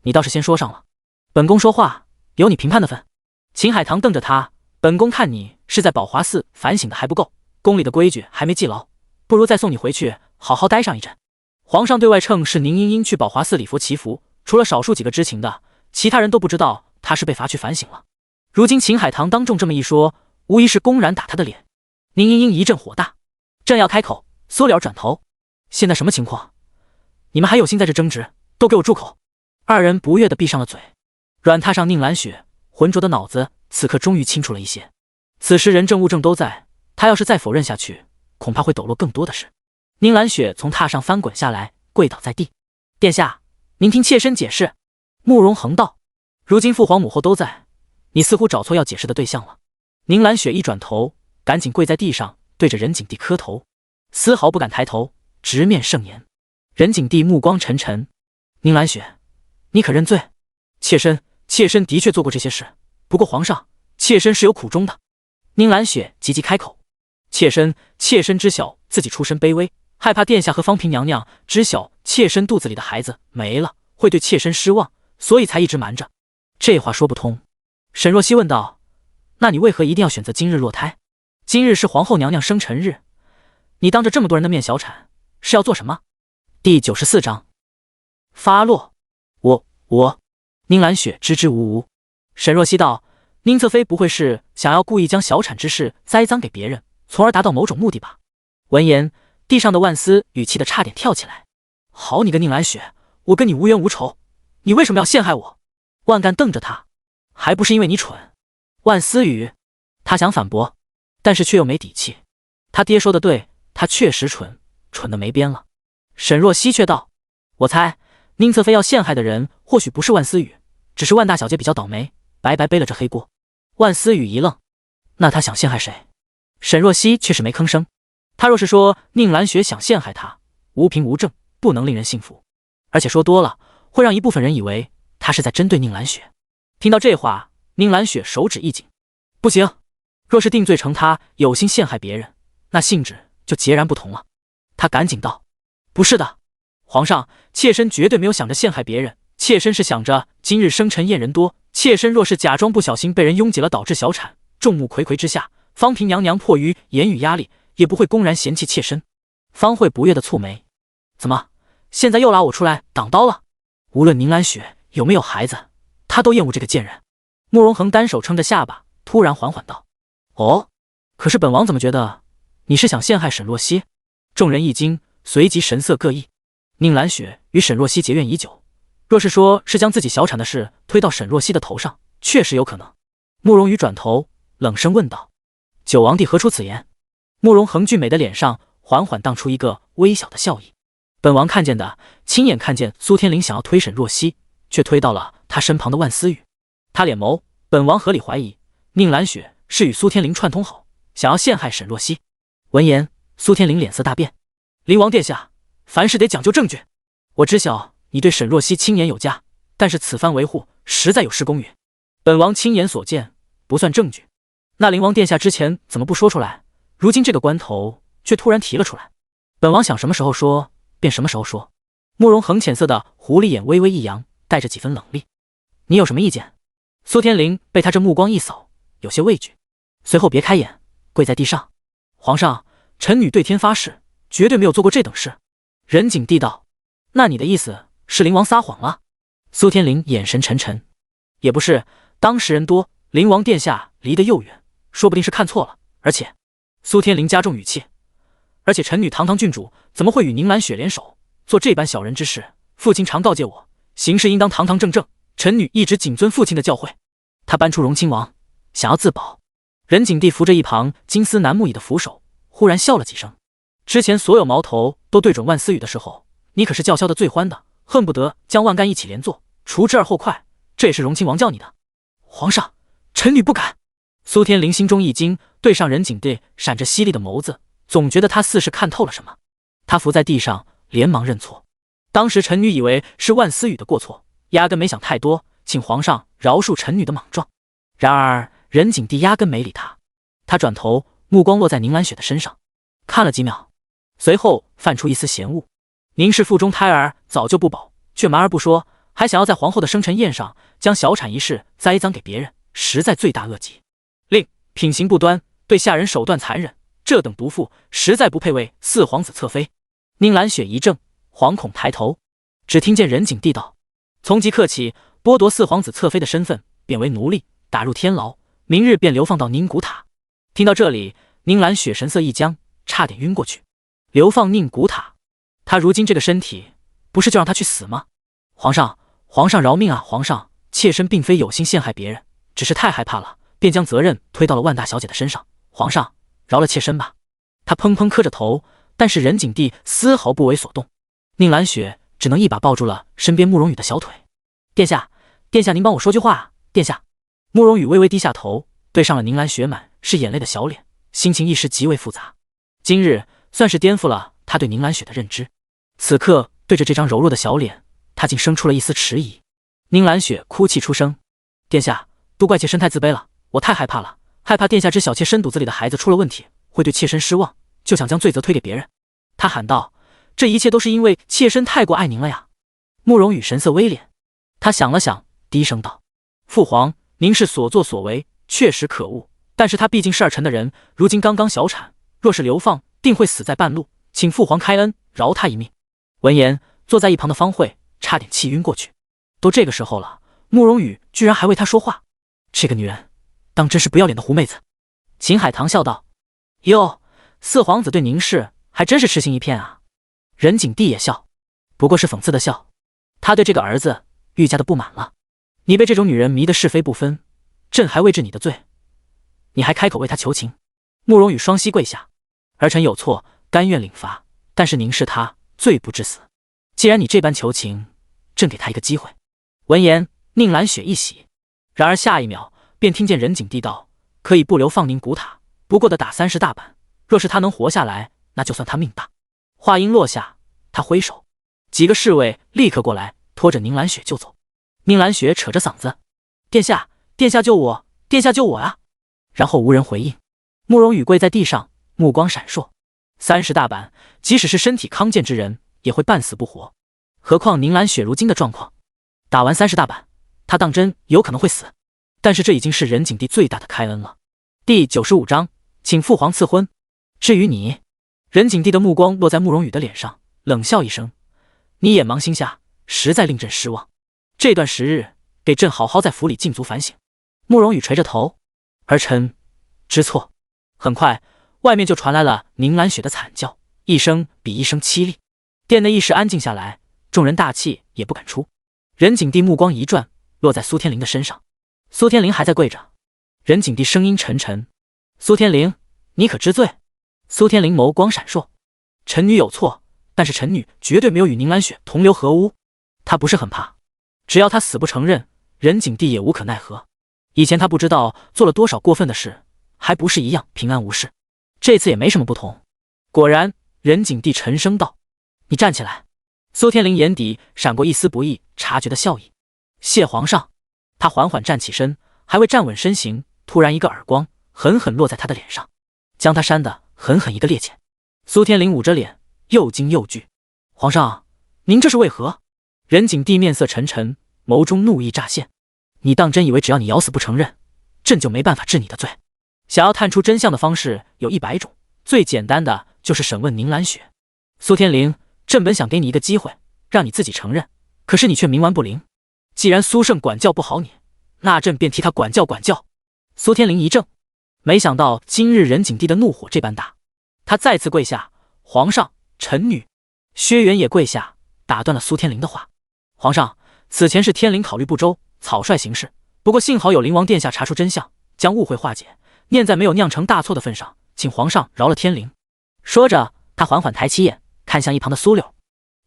你倒是先说上了。本宫说话有你评判的份。”秦海棠瞪着他：“本宫看你是在宝华寺反省的还不够，宫里的规矩还没记牢，不如再送你回去好好待上一阵。”皇上对外称是宁英英去宝华寺礼佛祈福，除了少数几个知情的，其他人都不知道他是被罚去反省了。如今秦海棠当众这么一说，无疑是公然打他的脸。宁英英一阵火大，正要开口，苏了转头：“现在什么情况？你们还有心在这争执？都给我住口！”二人不悦地闭上了嘴。软榻上，宁兰雪浑浊的脑子此刻终于清楚了一些。此时人证物证都在，他要是再否认下去，恐怕会抖落更多的事。宁兰雪从榻上翻滚下来，跪倒在地：“殿下，您听妾身解释。”慕容恒道：“如今父皇母后都在，你似乎找错要解释的对象了。”宁兰雪一转头，赶紧跪在地上，对着任景帝磕头，丝毫不敢抬头，直面圣颜。任景帝目光沉沉：“宁兰雪，你可认罪？”“妾身的确做过这些事，不过皇上，妾身是有苦衷的。”宁兰雪急急开口：“妾身知晓自己出身卑微，害怕殿下和芳嫔娘娘知晓妾身肚子里的孩子没了，会对妾身失望，所以才一直瞒着。”这话说不通。沈若曦问道：“那你为何一定要选择今日落胎？今日是皇后娘娘生辰日，你当着这么多人的面小产，是要做什么？”第94章发落。我宁兰雪支支吾吾。沈若曦道：“宁侧妃不会是想要故意将小产之事栽赃给别人，从而达到某种目的吧？”闻言，地上的万丝语气的差点跳起来：“好你个宁兰雪，我跟你无冤无仇，你为什么要陷害我？”万干瞪着他：“还不是因为你蠢。”万丝语，他想反驳，但是却又没底气。他爹说的对，他确实蠢，蠢得没边了。沈若曦却道：“我猜宁侧妃要陷害的人或许不是万丝雨，只是万大小姐比较倒霉，白白背了这黑锅。”万丝雨一愣：“那他想陷害谁？”沈若曦却是没吭声。他若是说宁兰雪想陷害他，无凭无证，不能令人信服，而且说多了会让一部分人以为他是在针对宁兰雪。听到这话，宁兰雪手指一紧：“不行，若是定罪成他有心陷害别人，那性质就截然不同了。”他赶紧道：“不是的，皇上，妾身绝对没有想着陷害别人，妾身是想着今日生辰宴人多，妾身若是假装不小心被人拥挤了导致小产，众目睽睽之下，芳嫔娘娘迫于言语压力，也不会公然嫌弃妾身。”方慧不悦的蹙眉：“怎么，现在又拉我出来挡刀了？无论宁兰雪有没有孩子，他都厌恶这个贱人。”慕容恒单手撑着下巴，突然缓缓道：“哦，可是本王怎么觉得你是想陷害沈若曦？”众人一惊，随即神色各异。宁兰雪与沈若曦结怨已久，若是说是将自己小产的事推到沈若曦的头上，确实有可能。慕容羽转头冷声问道：“九王帝何出此言？”慕容恒俊美的脸上缓缓荡出一个微小的笑意。本王看见的，亲眼看见苏天灵想要推沈若曦，却推到了他身旁的万思雨。他脸眸，本王合理怀疑宁兰雪是与苏天灵串通好，想要陷害沈若曦。闻言，苏天灵脸色大变：灵王殿下，凡事得讲究证据。我知晓你对沈若曦青眼有加，但是此番维护实在有失公允。本王亲眼所见不算证据，那灵王殿下之前怎么不说出来？如今这个关头却突然提了出来。本王想什么时候说便什么时候说。慕容恒浅色的狐狸眼微微一扬，带着几分冷厉。你有什么意见？苏天灵被他这目光一扫，有些畏惧，随后别开眼，跪在地上。皇上，臣女对天发誓，绝对没有做过这等事。任景帝道：那你的意思是灵王撒谎了？苏天灵眼神沉沉，也不是，当事人多，灵王殿下离得又远，说不定是看错了。而且，苏天灵加重语气，而且臣女堂堂郡主怎么会与宁兰雪联手做这般小人之事？父亲常告诫我，行事应当堂堂正正，臣女一直谨遵父亲的教诲。他搬出荣亲王，想要自保。任景帝扶着一旁金丝楠木椅的扶手，忽然笑了几声。之前所有矛头都对准万思雨的时候，你可是叫嚣的最欢的，恨不得将万干一起连坐，除之而后快。这也是荣亲王教你的。皇上，臣女不敢。苏天灵心中一惊，对上任景帝闪着犀利的眸子，总觉得他似是看透了什么。他伏在地上，连忙认错。当时臣女以为是万思雨的过错，压根没想太多，请皇上饶恕臣女的莽撞。然而任景帝压根没理他，他转头，目光落在宁兰雪的身上，看了几秒，随后泛出一丝嫌恶。您是腹中胎儿，早就不保，却瞒而不说，还想要在皇后的生辰宴上将小产一事栽赃给别人，实在罪大恶极。令品行不端，对下人手段残忍，这等毒妇实在不配为四皇子侧妃。宁兰雪一怔，惶恐抬头，只听见任景帝道：从即刻起，剥夺四皇子侧妃的身份，贬为奴隶，打入天牢，明日便流放到宁古塔。听到这里，宁兰雪神色一僵，差点晕过去。流放宁古塔，他如今这个身体，不是就让他去死吗？皇上，皇上饶命啊！皇上，妾身并非有心陷害别人，只是太害怕了，便将责任推到了万大小姐的身上。皇上，饶了妾身吧。他砰砰磕着头，但是任景帝丝毫不为所动。宁兰雪只能一把抱住了身边慕容羽的小腿。殿下，殿下，您帮我说句话啊！殿下。慕容羽微微低下头，对上了宁兰雪满是眼泪的小脸，心情一时极为复杂。今日算是颠覆了他对宁兰雪的认知。此刻对着这张柔弱的小脸，他竟生出了一丝迟疑。宁兰雪哭泣出声：殿下，都怪妾身太自卑了，我太害怕了，害怕殿下知小妾身肚子里的孩子出了问题，会对妾身失望，就想将罪责推给别人。他喊道：这一切都是因为妾身太过爱您了呀。慕容羽神色微敛，他想了想，低声道：父皇，您是所作所为确实可恶，但是他毕竟是儿臣的人，如今刚刚小产，若是流放，定会死在半路，请父皇开恩，饶他一命。闻言，坐在一旁的方慧差点气晕过去。都这个时候了，慕容羽居然还为他说话，这个女人当真是不要脸的狐妹子。秦海棠笑道：哟，四皇子对宁氏还真是痴心一片啊。任景帝也笑，不过是讽刺的笑，他对这个儿子愈加的不满了。你被这种女人迷得是非不分，朕还未治你的罪，你还开口为她求情。慕容羽双膝跪下：儿臣有错，甘愿领罚，但是宁氏她罪不至死。既然你这般求情，朕给她一个机会。闻言，宁兰雪一喜，然而下一秒便听见任景帝道：可以不流放宁古塔，不过的打30大板，若是他能活下来，那就算他命大。话音落下，他挥手，几个侍卫立刻过来，拖着宁兰雪就走。宁兰雪扯着嗓子：殿下，殿下救我，殿下救我啊！然后无人回应。慕容羽跪在地上，目光闪烁。30大板，即使是身体康健之人，也会半死不活，何况宁兰雪如今的状况，打完30大板，他当真有可能会死。但是这已经是任景帝最大的开恩了。第95章，请父皇赐婚。至于你，任景帝的目光落在慕容羽的脸上，冷笑一声：你眼盲心瞎，实在令朕失望。这段时日，给朕好好在府里禁足反省。慕容羽垂着头：儿臣知错。很快，外面就传来了宁兰雪的惨叫，一声比一声凄厉。殿内一时安静下来，众人大气也不敢出。任景帝目光一转，落在苏天灵的身上。苏天灵还在跪着。任景帝声音沉沉：苏天灵，你可知罪？苏天灵眸光闪烁：臣女有错，但是臣女绝对没有与宁兰雪同流合污。她不是很怕，只要她死不承认，任景帝也无可奈何。以前他不知道做了多少过分的事，还不是一样平安无事。这次也没什么不同。果然，任景帝沉声道：“你站起来。”苏天灵眼底闪过一丝不易察觉的笑意。谢皇上。他缓缓站起身，还未站稳身形，突然一个耳光狠狠落在他的脸上，将他扇得狠狠一个趔趄。苏天灵捂着脸，又惊又惧：“皇上，您这是为何？”任景帝面色沉沉，眸中怒意乍现：“你当真以为只要你咬死不承认，朕就没办法治你的罪？想要探出真相的方式有100种，最简单的就是审问宁兰雪。苏天灵，朕本想给你一个机会，让你自己承认，可是你却冥顽不灵。既然苏胜管教不好你，那朕便替他管教管教。”苏天灵一怔，没想到今日任景帝的怒火这般大，他再次跪下：“皇上，臣女。”薛元也跪下，打断了苏天灵的话：“皇上，此前是天灵考虑不周，草率行事，不过幸好有灵王殿下查出真相，将误会化解，念在没有酿成大错的份上，请皇上饶了天灵。”说着，他缓缓抬起眼，看向一旁的苏柳：“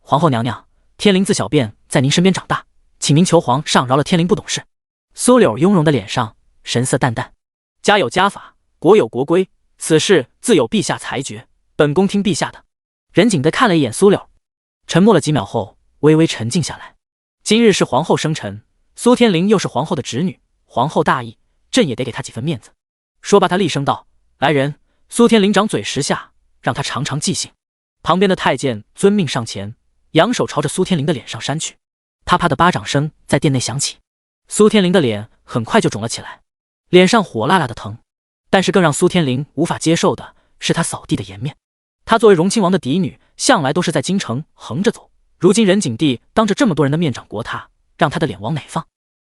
皇后娘娘，天灵自小便在您身边长大，请您求皇上饶了天灵不懂事。”苏柳雍容的脸上神色淡淡：“家有家法，国有国规，此事自有陛下裁决，本宫听陛下的。”任景帝看了一眼苏柳，沉默了几秒后，微微沉静下来。今日是皇后生辰，苏天灵又是皇后的侄女，皇后大义，朕也得给她几分面子。说罢，他厉声道：“来人！”苏天灵掌嘴10下，让他尝尝记性。旁边的太监遵命上前，扬手朝着苏天灵的脸上扇去。啪啪的巴掌声在殿内响起，苏天灵的脸很快就肿了起来，脸上火辣辣的疼。但是更让苏天灵无法接受的是他扫地的颜面。她作为荣亲王的嫡女，向来都是在京城横着走，如今任景帝当着这么多人的面掌掴她，让她的脸往哪放？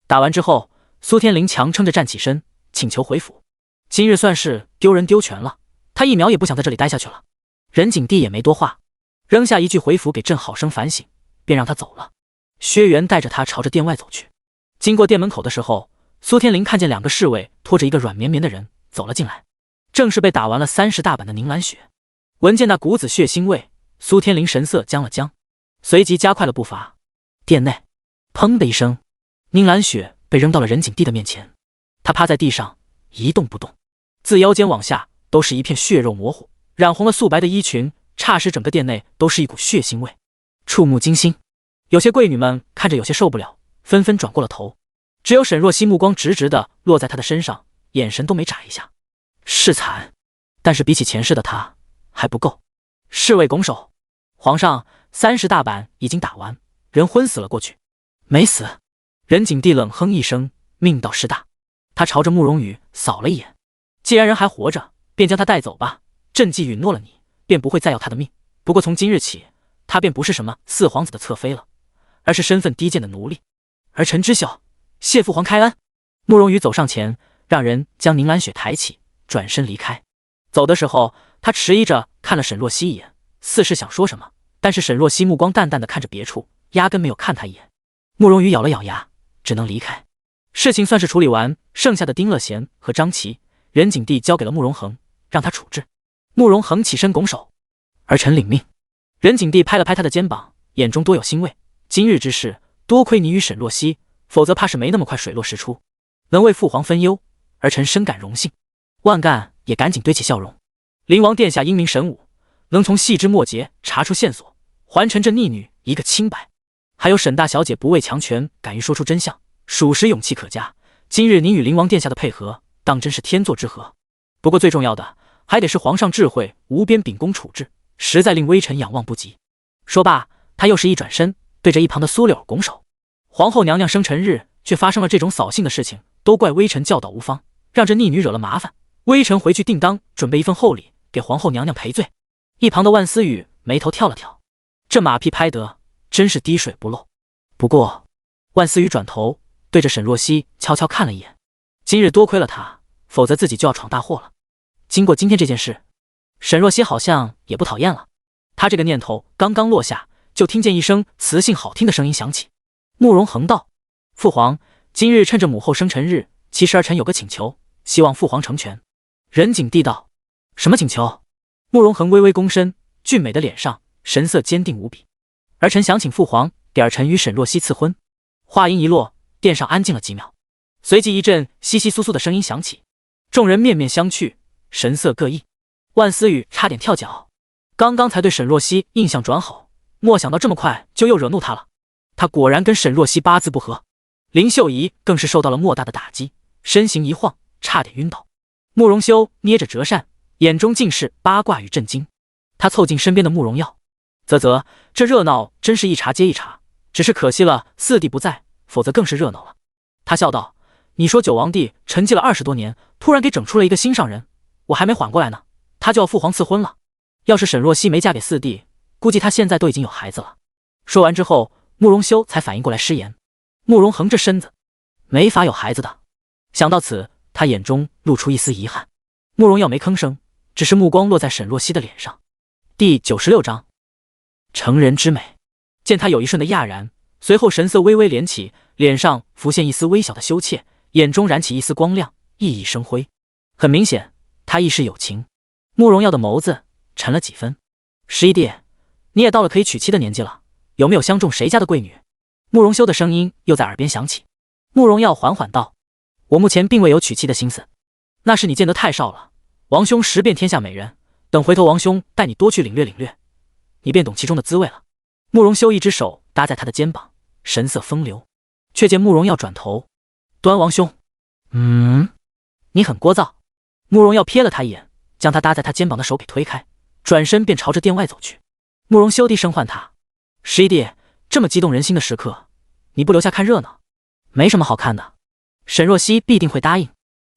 打完之后，苏天灵强撑着站起身，请求回府。今日算是丢人丢权了，他1秒也不想在这里待下去了。任景帝也没多话，扔下一句回府给朕好生反省，便让他走了。薛元带着他朝着殿外走去。经过殿门口的时候，苏天灵看见2个侍卫拖着一个软绵绵的人走了进来，正是被打完了30大板的宁兰雪。闻见那股子血腥味，苏天灵神色僵了僵，随即加快了步伐。殿内，砰的一声，宁兰雪被扔到了任景帝的面前。她趴在地上一动不动，自腰间往下都是一片血肉模糊，染红了素白的衣裙，霎时整个殿内都是一股血腥味，触目惊心。有些贵女们看着有些受不了，纷纷转过了头，只有沈若曦目光直直的落在她的身上，眼神都没眨一下。是惨，但是比起前世的她还不够。侍卫拱手：“皇上，30大板已经打完，人昏死了过去。”没死。任景帝冷哼一声，命道是大。他朝着慕容羽扫了一眼，既然人还活着，便将他带走吧。朕既允诺了你，便不会再要他的命。不过从今日起，他便不是什么4皇子的侧妃了，而是身份低贱的奴隶。儿臣知晓，谢父皇开恩。慕容羽走上前，让人将宁兰雪抬起，转身离开。走的时候，他迟疑着看了沈若曦一眼，似是想说什么，但是沈若曦目光淡淡的看着别处，压根没有看他一眼。慕容羽咬了咬牙，只能离开。事情算是处理完，剩下的丁乐贤和张琪，任景帝交给了慕容恒，让他处置。慕容恒起身拱手：“儿臣领命。”任景帝拍了拍他的肩膀，眼中多有欣慰。今日之事，多亏你与沈若曦，否则怕是没那么快水落石出。能为父皇分忧，儿臣深感荣幸。万干也赶紧堆起笑容。灵王殿下英明神武，能从细枝末节查出线索，还臣这逆女一个清白。还有沈大小姐不畏强权，敢于说出真相，属实勇气可嘉。今日您与灵王殿下的配合，当真是天作之合。不过最重要的，还得是皇上智慧无边，秉公处置，实在令微臣仰望不及。说罢，他又是一转身，对着一旁的苏柳拱手：“皇后娘娘生辰日，却发生了这种扫兴的事情，都怪微臣教导无方，让这逆女惹了麻烦。微臣回去定当准备一份厚礼，给皇后娘娘赔罪。”一旁的万思雨眉头跳了跳，这马屁拍得真是滴水不漏。不过，万思雨转头对着沈若曦悄悄看了一眼，今日多亏了他，否则自己就要闯大祸了。经过今天这件事，沈若曦好像也不讨厌了。他这个念头刚刚落下，就听见一声磁性好听的声音响起。慕容恒道：“父皇，今日趁着母后生辰日，其实儿臣有个请求，希望父皇成全。”任景帝道：“什么请求？”慕容恒微微躬身，俊美的脸上神色坚定无比。儿臣想请父皇给儿臣与沈若曦赐婚。话音一落，殿上安静了几秒，随即一阵窸窸窣窣的声音响起，众人面面相觑，神色各异。万思雨差点跳脚，刚刚才对沈若曦印象转好，莫想到这么快就又惹怒他了。他果然跟沈若曦八字不合。林秀仪更是受到了莫大的打击，身形一晃，差点晕倒。慕容修捏着折扇，眼中尽是八卦与震惊。他凑近身边的慕容耀，啧，这热闹真是一茬接一茬，只是可惜了四弟不在，否则更是热闹了。他笑道：“你说九王帝沉寂了20多年，突然给整出了一个心上人，我还没缓过来呢，他就要父皇赐婚了。要是沈若曦没嫁给四弟，估计他现在都已经有孩子了。”说完之后，慕容修才反应过来失言。慕容横着身子，没法有孩子的。想到此，他眼中露出一丝遗憾。慕容耀没吭声，只是目光落在沈若曦的脸上。第96章，成人之美。见他有一瞬的讶然，随后神色微微敛起，脸上浮现一丝微小的羞怯，眼中燃起一丝光亮，熠熠生辉。很明显，他亦是有情。慕容耀的眸子沉了几分。11弟，你也到了可以娶妻的年纪了，有没有相中谁家的贵女？慕容修的声音又在耳边响起。慕容耀缓缓道：“我目前并未有娶妻的心思，那是你见得太少了。王兄识遍天下美人，等回头王兄带你多去领略领略，你便懂其中的滋味了。”慕容修一只手搭在他的肩膀，神色风流。却见慕容耀转头：“端王兄，你很聒噪。”慕容耀瞥了他一眼，将他搭在他肩膀的手给推开，转身便朝着殿外走去。慕容修低声唤他：“11弟，这么激动人心的时刻，你不留下看热闹？没什么好看的。沈若曦必定会答应。”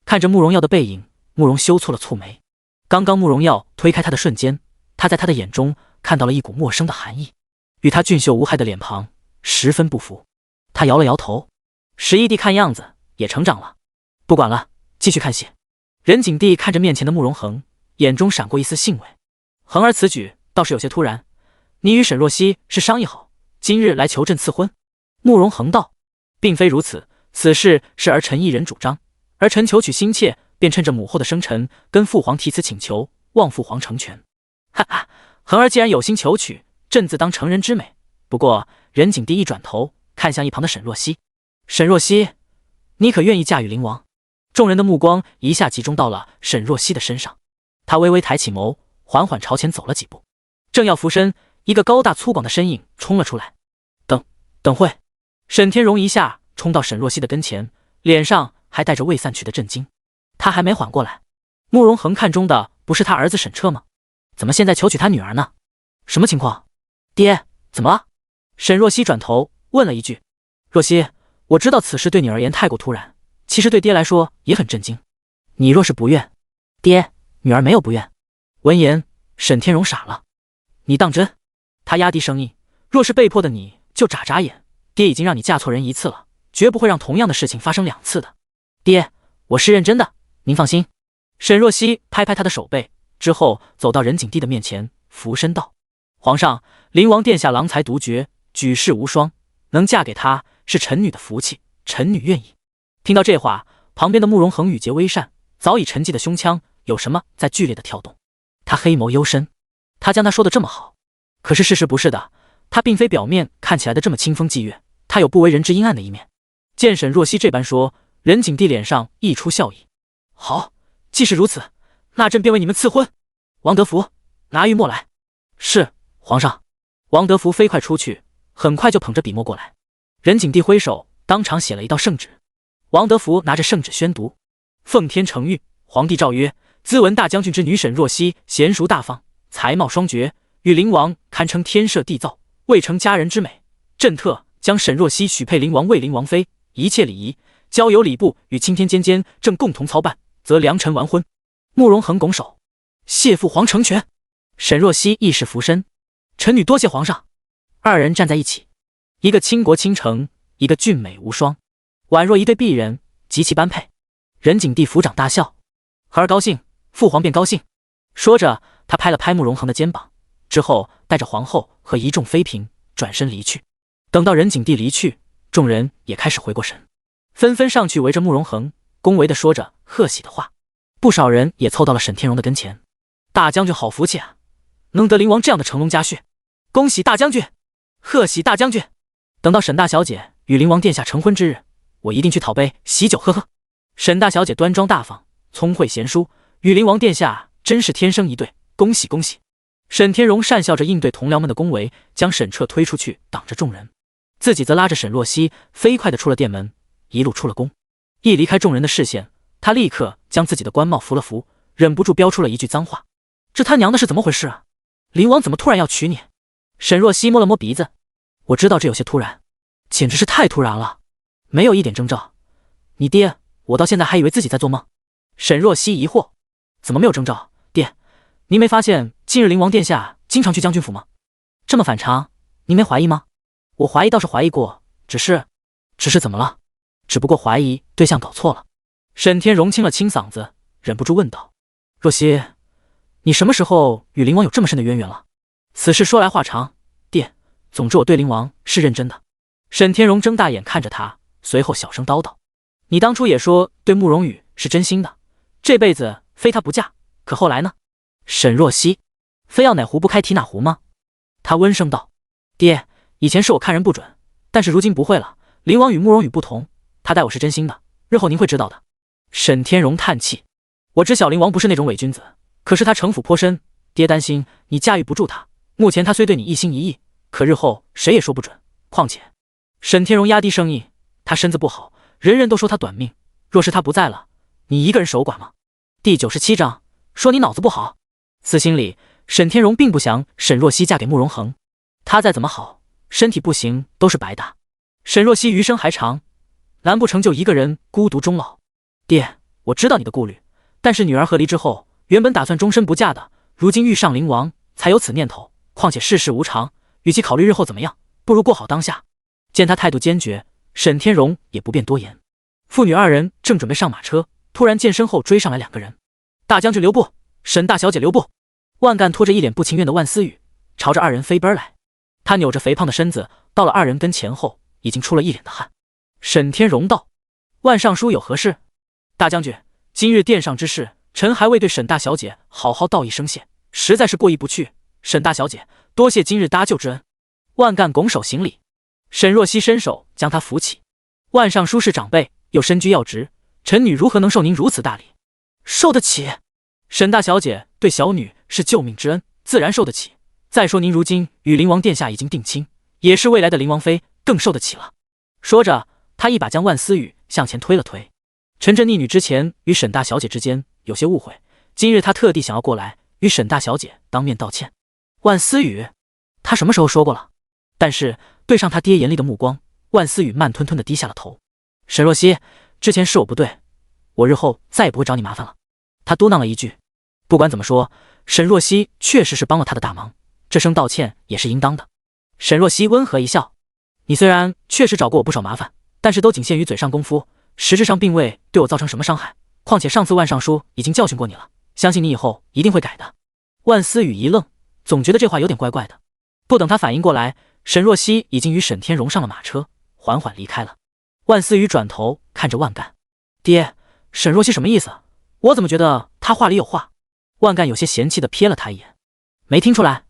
看着慕容耀的背影，慕容修蹙了蹙眉。刚刚慕容耀推开他的瞬间，他在他的眼中看到了一股陌生的寒意，与他俊秀无害的脸庞十分不符。他摇了摇头：“11弟看样子也成长了。不管了，继续看戏。”任景帝看着面前的慕容恒，眼中闪过一丝兴味。恒儿此举倒是有些突然，你与沈若曦是商议好今日来求朕赐婚？慕容恒道：“并非如此，此事是儿臣一人主张。儿臣求娶心切，便趁着母后的生辰，跟父皇提此请求，望父皇成全。”哈哈，恒儿既然有心求娶，朕自当成人之美。不过任景帝一转头看向一旁的沈若曦：“沈若曦，你可愿意嫁与灵王？”众人的目光一下集中到了沈若曦的身上，她微微抬起眸，缓缓朝前走了几步，正要俯身，一个高大粗犷的身影冲了出来。等会。沈天荣一下冲到沈若曦的跟前，脸上还带着未散去的震惊。他还没缓过来，慕容恒看中的不是他儿子沈彻吗？怎么现在求娶他女儿呢？什么情况？爹，怎么了？沈若曦转头问了一句。若曦，我知道此事对你而言太过突然，其实对爹来说也很震惊。你若是不愿，爹，女儿没有不愿。闻言，沈天荣傻了。你当真？他压低声音，若是被迫的你就眨眨眼，爹已经让你嫁错人一次了，绝不会让同样的事情发生2次的。爹，我是认真的，您放心。沈若曦拍拍他的手背，之后走到任景帝的面前，俯身道：“皇上，灵王殿下郎才独绝，举世无双，能嫁给他是臣女的福气，臣女愿意。”听到这话，旁边的慕容恒羽睫微扇，早已沉寂的胸腔有什么在剧烈的跳动。他黑眸幽深，他将他说的这么好，可是事实不是的，他并非表面看起来的这么清风霁月，他有不为人知阴暗的一面。见沈若曦这般说，任景帝脸上溢出笑意：“好，既是如此，那朕便为你们赐婚。王德福，拿玉墨来。”是，皇上。王德福飞快出去，很快就捧着笔墨过来。任景帝挥手，当场写了一道圣旨。王德福拿着圣旨宣读：“奉天承运，皇帝诏曰：兹闻大将军之女沈若曦娴熟大方，才貌双绝，与灵王堪称天设地造，未成佳人之美。朕特将沈若曦许配灵王为灵王妃，一切礼仪、交友礼部与青天监正共同操办，则良辰完婚。”慕容恒拱手：“谢父皇成全。”沈若曦亦是俯身：“臣女多谢皇上。”二人站在一起，一个倾国倾城，一个俊美无双，宛若一对璧人，极其般配。任景帝抚掌大笑：“孩儿高兴，父皇便高兴。”说着，他拍了拍慕容恒的肩膀，之后带着皇后和一众妃嫔转身离去。等到任景帝离去，众人也开始回过神，纷纷上去围着慕容恒，恭维地说着贺喜的话。不少人也凑到了沈天荣的跟前：“大将军好福气啊，能得灵王这样的成龙佳婿。恭喜大将军，贺喜大将军！等到沈大小姐与灵王殿下成婚之日，我一定去讨杯喜酒喝喝。沈大小姐端庄大方，聪慧贤淑，与灵王殿下真是天生一对，恭喜恭喜！沈天荣讪笑着应对同僚们的恭维，将沈彻推出去挡着众人，自己则拉着沈若曦飞快地出了殿门，一路出了宫。一离开众人的视线，他立刻将自己的官帽扶了扶，忍不住飙出了一句脏话：这他娘的是怎么回事啊？灵王怎么突然要娶你？沈若曦摸了摸鼻子，我知道这有些突然，简直是太突然了，没有一点征兆。你爹，我到现在还以为自己在做梦。沈若曦疑惑，怎么没有征兆？爹，您没发现近日灵王殿下经常去将军府吗？这么反常，您没怀疑吗？我怀疑倒是怀疑过，只是怎么了？只不过怀疑对象搞错了。沈天荣清了清嗓子，忍不住问道：若曦，你什么时候与灵王有这么深的渊源了？此事说来话长，爹，总之我对灵王是认真的。沈天荣睁大眼看着他，随后小声叨叨：你当初也说对慕容羽是真心的，这辈子非他不嫁，可后来呢？沈若曦，非要哪壶不开提哪壶吗？他温声道：爹，以前是我看人不准，但是如今不会了，灵王与慕容羽不同，他待我是真心的，日后您会知道的。沈天荣叹气：我知晓灵王不是那种伪君子，可是他城府颇深，爹担心你驾驭不住他。目前他虽对你一心一意，可日后谁也说不准。况且，沈天荣压低声音，他身子不好，人人都说他短命，若是他不在了，你一个人守寡吗？第97章说你脑子不好。私心里，沈天荣并不想沈若曦嫁给慕容恒，他再怎么好，身体不行都是白搭。沈若曦余生还长，难不成就一个人孤独终老？爹，我知道你的顾虑，但是女儿和离之后，原本打算终身不嫁的，如今遇上灵王，才有此念头。况且世事无常，与其考虑日后怎么样，不如过好当下。见他态度坚决，沈天荣也不便多言。父女二人正准备上马车，突然见身后追上来2个人。大将军留步，沈大小姐留步。万干拖着一脸不情愿的万思雨，朝着2人飞奔来。他扭着肥胖的身子，到了2人跟前后，已经出了一脸的汗。沈天荣道：万尚书有何事？大将军，今日殿上之事，臣还未对沈大小姐好好道一声谢，实在是过意不去。沈大小姐，多谢今日搭救之恩。万干拱手行礼。沈若曦伸手将他扶起。万尚书是长辈，又身居要职，臣女如何能受您如此大礼？受得起。沈大小姐对小女是救命之恩，自然受得起。再说您如今与灵王殿下已经定亲，也是未来的灵王妃，更受得起了。说着，他一把将万思雨向前推了推。臣这逆女之前与沈大小姐之间有些误会，今日她特地想要过来与沈大小姐当面道歉。万思雨，他什么时候说过了？但是对上他爹严厉的目光，万思雨慢吞吞地低下了头。沈若曦，之前是我不对，我日后再也不会找你麻烦了。他嘟囔了一句。不管怎么说，沈若曦确实是帮了他的大忙，这声道歉也是应当的。沈若曦温和一笑：你虽然确实找过我不少麻烦，但是都仅限于嘴上功夫，实质上并未对我造成什么伤害。况且上次万尚书已经教训过你了，相信你以后一定会改的。万思雨一愣，总觉得这话有点怪怪的。不等他反应过来，沈若曦已经与沈天荣上了马车，缓缓离开了。万思雨转头看着万干：爹，沈若曦什么意思？我怎么觉得他话里有话？万干有些嫌弃地瞥了他一眼：没听出来？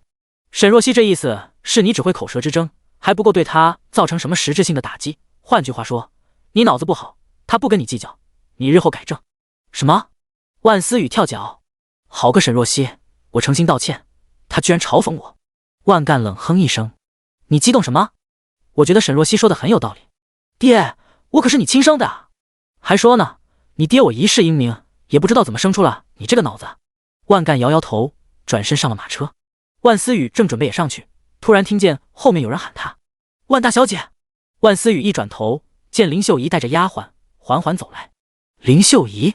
沈若曦这意思是你只会口舌之争，还不够对他造成什么实质性的打击。换句话说，你脑子不好，他不跟你计较，你日后改正。什么？万思雨跳脚：好个沈若曦，我诚心道歉，他居然嘲讽我。万干冷哼一声：你激动什么？我觉得沈若曦说的很有道理。爹，我可是你亲生的啊！还说呢，你爹我一世英名，也不知道怎么生出了你这个脑子。万干摇摇头，转身上了马车。万思雨正准备也上去，突然听见后面有人喊他：万大小姐！万思雨一转头，见林秀仪带着丫鬟缓缓走来。林秀仪！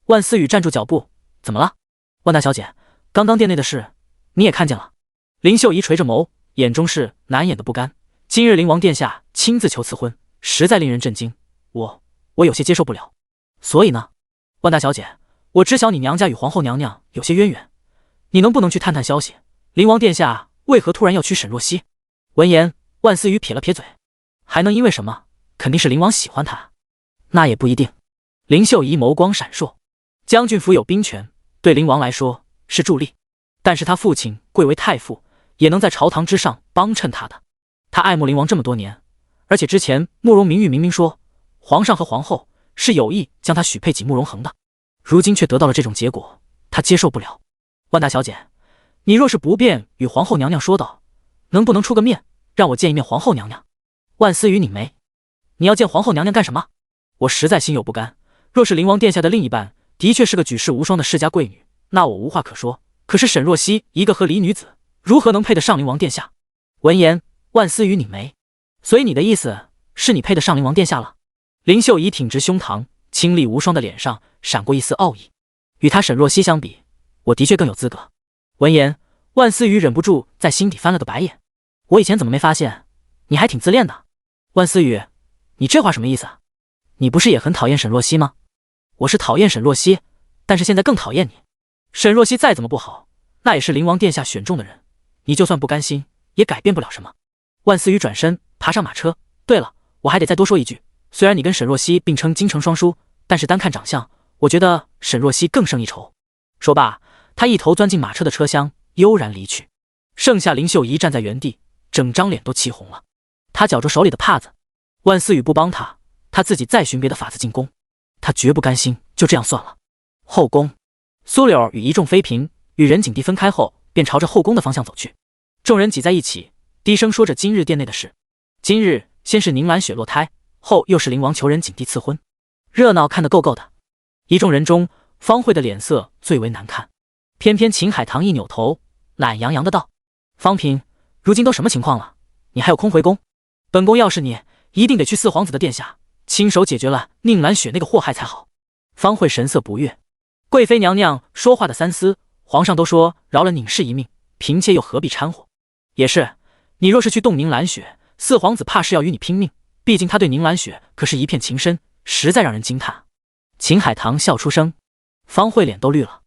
万思雨站住脚步：怎么了？万大小姐，刚刚殿内的事你也看见了？林秀仪垂着眸，眼中是难掩的不甘。今日灵王殿下亲自求赐婚，实在令人震惊，我有些接受不了。所以呢？万大小姐，我知晓你娘家与皇后娘娘有些渊源，你能不能去探探消息，灵王殿下为何突然要娶沈若曦？闻言，万思雨撇了撇嘴：还能因为什么？肯定是灵王喜欢她。那也不一定。林秀仪眸光闪烁：将军府有兵权，对灵王来说是助力，但是他父亲贵为太傅，也能在朝堂之上帮衬他的。他爱慕灵王这么多年，而且之前慕容明玉明明说皇上和皇后是有意将他许配给慕容恒的，如今却得到了这种结果，他接受不了。万大小姐，你若是不便与皇后娘娘说道，能不能出个面，让我见一面皇后娘娘？万思雨拧眉，你要见皇后娘娘干什么？我实在心有不甘。若是灵王殿下的另一半的确是个举世无双的世家贵女，那我无话可说。可是沈若曦一个和离女子，如何能配得上灵王殿下？闻言，万思雨拧眉，所以你的意思是你配得上灵王殿下了？林秀仪挺直胸膛，清丽无双的脸上闪过一丝傲意。与他沈若曦相比，我的确更有资格。闻言，万思雨忍不住在心底翻了个白眼。我以前怎么没发现，你还挺自恋的？万思雨，你这话什么意思啊？你不是也很讨厌沈若曦吗？我是讨厌沈若曦，但是现在更讨厌你。沈若曦再怎么不好，那也是灵王殿下选中的人，你就算不甘心，也改变不了什么。万思雨转身爬上马车。对了，我还得再多说一句，虽然你跟沈若曦并称京城双姝，但是单看长相，我觉得沈若曦更胜一筹。说罢，他一头钻进马车的车厢，悠然离去。剩下林秀仪站在原地，整张脸都气红了。他绞着手里的帕子。万思雨不帮他，他自己再寻别的法子进宫。他绝不甘心就这样算了。后宫，苏柳与一众妃嫔与任景帝分开后，便朝着后宫的方向走去。众人挤在一起，低声说着今日殿内的事。今日先是宁兰雪落胎，后又是灵王求任景帝赐婚，热闹看得够够的。一众人中，方慧的脸色最为难看。偏偏秦海棠一扭头，懒洋洋的道：“方嫔，如今都什么情况了？你还有空回宫？本宫要是你，一定得去四皇子的殿下，亲手解决了宁兰雪那个祸害才好。”方慧神色不悦：“贵妃娘娘说话的三思，皇上都说饶了宁氏一命，嫔妾又何必掺和？也是，你若是去动宁兰雪，四皇子怕是要与你拼命，毕竟他对宁兰雪可是一片情深，实在让人惊叹。”秦海棠笑出声，方慧脸都绿了。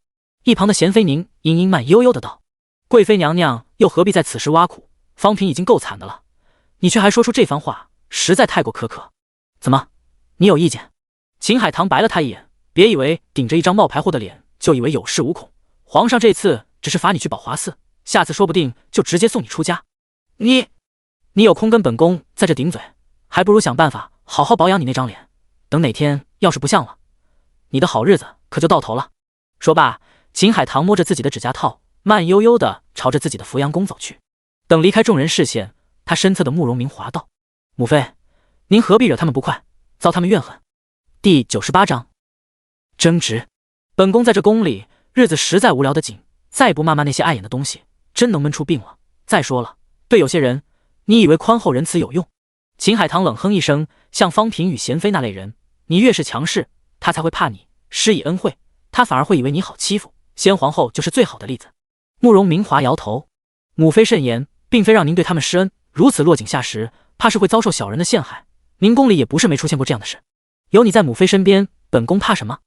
一旁的贤妃宁英英慢悠悠的道：“贵妃娘娘又何必在此时挖苦？方嫔已经够惨的了，你却还说出这番话，实在太过苛刻。怎么，你有意见？”秦海棠白了他一眼，别以为顶着一张冒牌货的脸就以为有恃无恐，皇上这次只是罚你去宝华寺，下次说不定就直接送你出家。你有空跟本宫在这顶嘴，还不如想办法好好保养你那张脸，等哪天要是不像了，你的好日子可就到头了。说罢，秦海棠摸着自己的指甲套，慢悠悠地朝着自己的扶阳宫走去。等离开众人视线，他身侧的慕容明华道：“母妃，您何必惹他们不快，遭他们怨恨？”第98章争执。本宫在这宫里日子实在无聊的紧，再不骂骂那些碍眼的东西，真能闷出病了。再说了，对有些人，你以为宽厚仁慈有用？秦海棠冷哼一声，像方嫔与贤妃那类人，你越是强势，他才会怕你；施以恩惠，他反而会以为你好欺负。先皇后就是最好的例子。慕容明华摇头：“母妃慎言，并非让您对他们施恩，如此落井下石，怕是会遭受小人的陷害。您宫里也不是没出现过这样的事，有你在母妃身边，本宫怕什么？”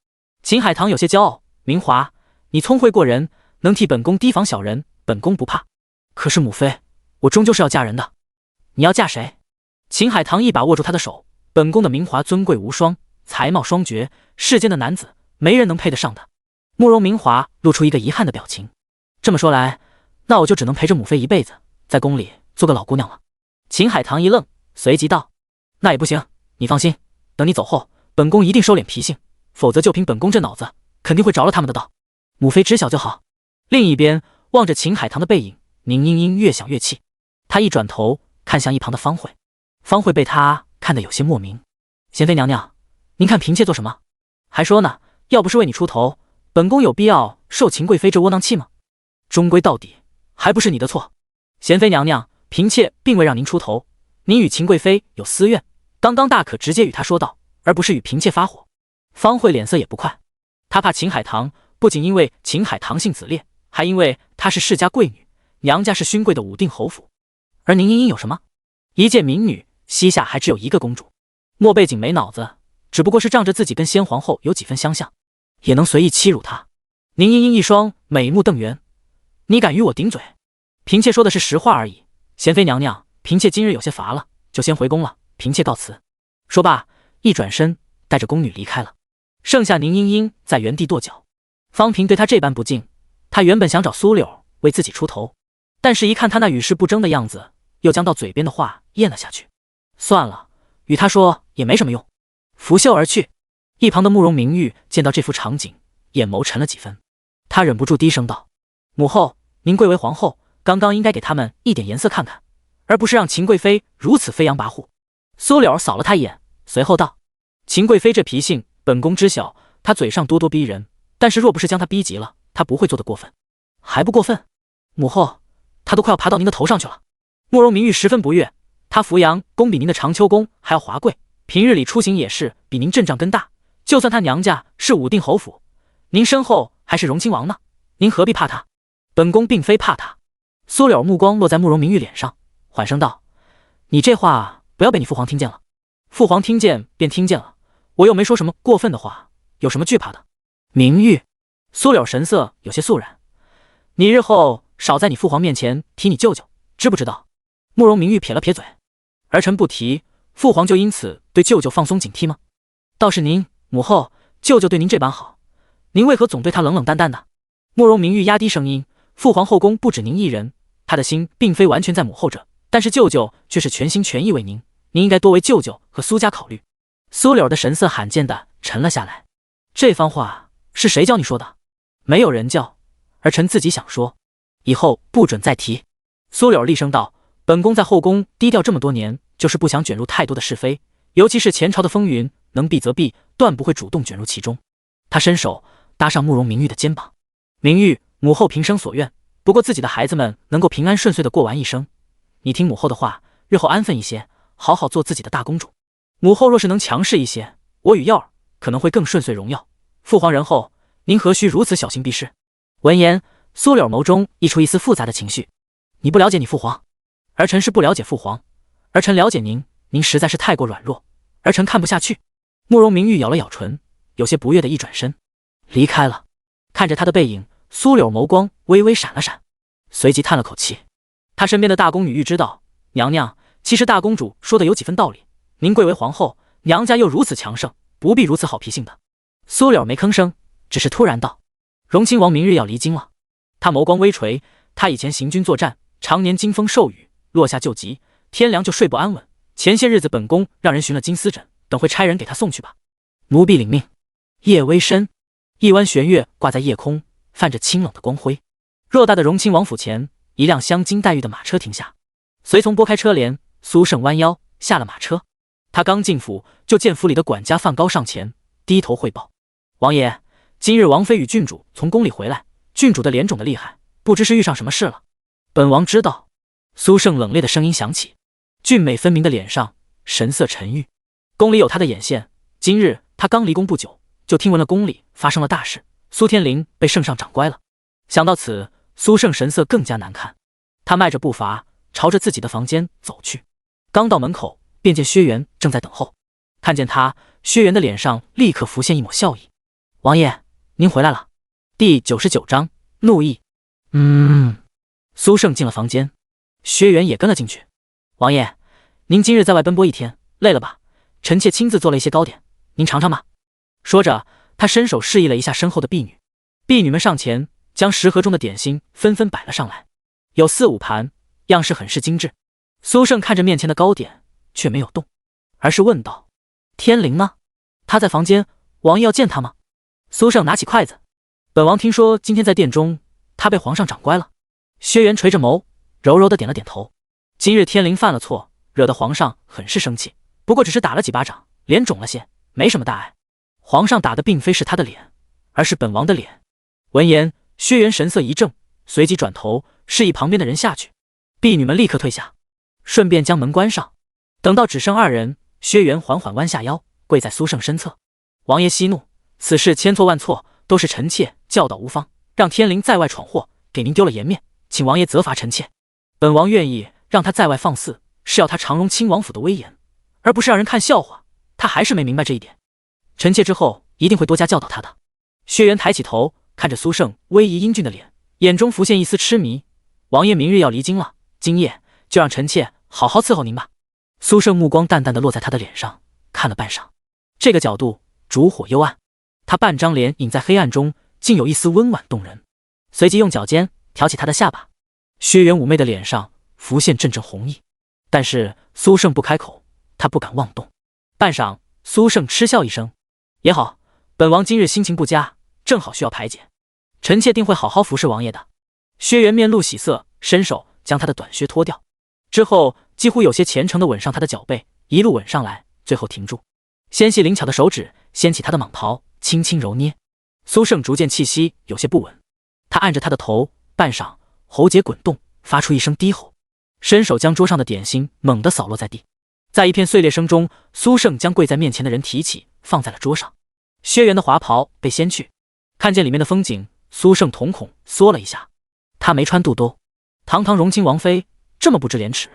秦海棠有些骄傲：“明华，你聪慧过人，能替本宫提防小人，本宫不怕。可是母妃，我终究是要嫁人的。你要嫁谁？”秦海棠一把握住他的手：“本宫的明华尊贵无双，才貌双绝，世间的男子没人能配得上的。”慕容明华露出一个遗憾的表情：“这么说来，那我就只能陪着母妃一辈子，在宫里做个老姑娘了。”秦海棠一愣，随即道：“那也不行，你放心，等你走后，本宫一定收敛脾性，否则就凭本宫这脑子，肯定会着了他们的道。母妃知晓就好。”另一边，望着秦海棠的背影，宁英英越想越气。她一转头看向一旁的方慧，方慧被她看得有些莫名：“贤妃娘娘，您看嫔妾做什么？还说呢，要不是为你出头，本宫有必要受秦贵妃这窝囊气吗？终归到底还不是你的错。贤妃娘娘，嫔妾并未让您出头，您与秦贵妃有私怨，刚刚大可直接与她说道，而不是与嫔妾发火。”方慧脸色也不快，她怕秦海棠，不仅因为秦海棠姓子烈，还因为她是世家贵女，娘家是勋贵的武定侯府。而宁英英有什么？一介民女，膝下还只有一个公主。莫背景没脑子，只不过是仗着自己跟先皇后有几分相像，也能随意欺辱她。宁英英一双美目瞪圆：“你敢与我顶嘴？嫔妾说的是实话而已。贤妃娘娘，嫔妾今日有些乏了，就先回宫了，嫔妾告辞。”说罢，一转身带着宫女离开了。剩下宁英英在原地跺脚。方嫔对她这般不敬，她原本想找苏柳为自己出头，但是一看她那与世不争的样子，又将到嘴边的话咽了下去。算了，与他说也没什么用，拂袖而去。一旁的慕容明玉见到这幅场景，眼眸沉了几分，他忍不住低声道：“母后，您贵为皇后，刚刚应该给他们一点颜色看看，而不是让秦贵妃如此飞扬跋扈。”苏柳扫了他一眼，随后道：“秦贵妃这脾性，本宫知晓，她嘴上咄咄逼人，但是若不是将她逼急了，她不会做得过分。还不过分？母后，她都快要爬到您的头上去了。”慕容明玉十分不悦，她扶阳宫比您的长秋宫还要华贵，平日里出行也是比您阵仗更大。就算她娘家是武定侯府，您身后还是荣亲王呢，您何必怕她？本宫并非怕她。苏柳目光落在慕容明玉脸上，缓声道：“你这话不要被你父皇听见了。父皇听见便听见了，我又没说什么过分的话，有什么惧怕的？”明玉，苏柳神色有些肃然，你日后少在你父皇面前提你舅舅，知不知道？慕容明玉撇了撇嘴，儿臣不提，父皇就因此对舅舅放松警惕吗？倒是您母后，舅舅对您这般好，您为何总对他冷冷淡淡的？慕容明玉压低声音，父皇后宫不止您一人，他的心并非完全在母后这，但是舅舅却是全心全意为您，您应该多为舅舅和苏家考虑。苏柳的神色罕见的沉了下来，这番话是谁教你说的？没有人教，儿臣自己想说，以后不准再提。苏柳厉声道：“本宫在后宫低调这么多年，就是不想卷入太多的是非，尤其是前朝的风云，能避则避，断不会主动卷入其中。”他伸手搭上慕容明玉的肩膀：“明玉，母后平生所愿，不过自己的孩子们能够平安顺遂的过完一生。你听母后的话，日后安分一些，好好做自己的大公主。母后若是能强势一些，我与耀儿可能会更顺遂荣耀。父皇仁厚，您何须如此小心避世？”闻言，苏柳眸中溢出一丝复杂的情绪：“你不了解你父皇，儿臣是不了解父皇，儿臣了解您，您实在是太过软弱，儿臣看不下去。”慕容明玉咬了咬唇，有些不悦的一转身离开了。看着他的背影，苏柳眸光微微闪了闪，随即叹了口气。他身边的大宫女玉知道，娘娘，其实大公主说的有几分道理，您贵为皇后，娘家又如此强盛，不必如此好脾性的。苏柳没吭声，只是突然道：“荣亲王明日要离京了。”他眸光微垂，他以前行军作战，常年惊风受雨，落下旧疾，天凉就睡不安稳。前些日子本宫让人寻了金丝枕，等会差人给他送去吧。奴婢领命。夜微深，一弯玄月挂在夜空，泛着清冷的光辉。偌大的荣亲王府前，一辆镶金戴玉的马车停下，随从拨开车帘，苏胜弯腰下了马车。他刚进府，就见府里的管家范高上前低头汇报：“王爷，今日王妃与郡主从宫里回来，郡主的脸肿得厉害，不知是遇上什么事了。”本王知道。苏胜冷冽的声音响起，俊美分明的脸上神色沉郁。宫里有他的眼线，今日他刚离宫不久，就听闻了宫里发生了大事，苏天灵被圣上长乖了。想到此，苏胜神色更加难看。他迈着步伐朝着自己的房间走去，刚到门口，便见薛元正在等候。看见他，薛元的脸上立刻浮现一抹笑意：“王爷，您回来了。”第99章怒意。苏胜进了房间，薛元也跟了进去。“王爷，您今日在外奔波一天，累了吧？臣妾亲自做了一些糕点，您尝尝吧。”说着，他伸手示意了一下身后的婢女，婢女们上前将食盒中的点心纷纷摆了上来，有4、5盘，样式很是精致。苏胜看着面前的糕点，却没有动，而是问道：“天灵呢？他在房间，王爷要见他吗？”苏胜拿起筷子：“本王听说今天在殿中，他被皇上长乖了。”薛元垂着眸，柔柔的点了点头。今日天灵犯了错，惹得皇上很是生气，不过只是打了几巴掌，脸肿了些，没什么大碍。皇上打的并非是他的脸，而是本王的脸。闻言，薛元神色一正，随即转头示意旁边的人下去。婢女们立刻退下，顺便将门关上。等到只剩2人，薛元缓缓弯下腰，跪在苏胜身侧：“王爷息怒，此事千错万错，都是臣妾教导无方，让天灵在外闯祸，给您丢了颜面，请王爷责罚臣妾。本王愿意让他在外放肆，是要他长荣亲王府的威严，而不是让人看笑话。他还是没明白这一点，臣妾之后一定会多加教导他的。”薛元抬起头，看着苏胜威仪英俊的脸，眼中浮现一丝痴迷：“王爷明日要离京了，今夜就让臣妾好好伺候您吧。”苏胜目光淡淡的落在他的脸上，看了半晌，这个角度烛火幽暗，他半张脸隐在黑暗中，竟有一丝温婉动人。随即用脚尖挑起他的下巴，薛元妩媚的脸上浮现阵阵红意。但是苏胜不开口，他不敢妄动。半晌，苏胜嗤笑一声：“也好，本王今日心情不佳，正好需要排解，臣妾定会好好服侍王爷的。”薛元面露喜色，伸手将他的短靴脱掉，之后几乎有些虔诚地吻上他的脚背，一路吻上来，最后停住，纤细灵巧的手指掀起他的蟒袍，轻轻揉捏。苏胜逐渐气息有些不稳，他按着他的头，半晌，喉结滚动，发出一声低吼，伸手将桌上的点心猛地扫落在地。在一片碎裂声中，苏胜将跪在面前的人提起，放在了桌上。薛元的华袍被掀去，看见里面的风景，苏胜瞳孔缩了一下。他没穿肚兜，堂堂荣亲王妃这么不知廉耻。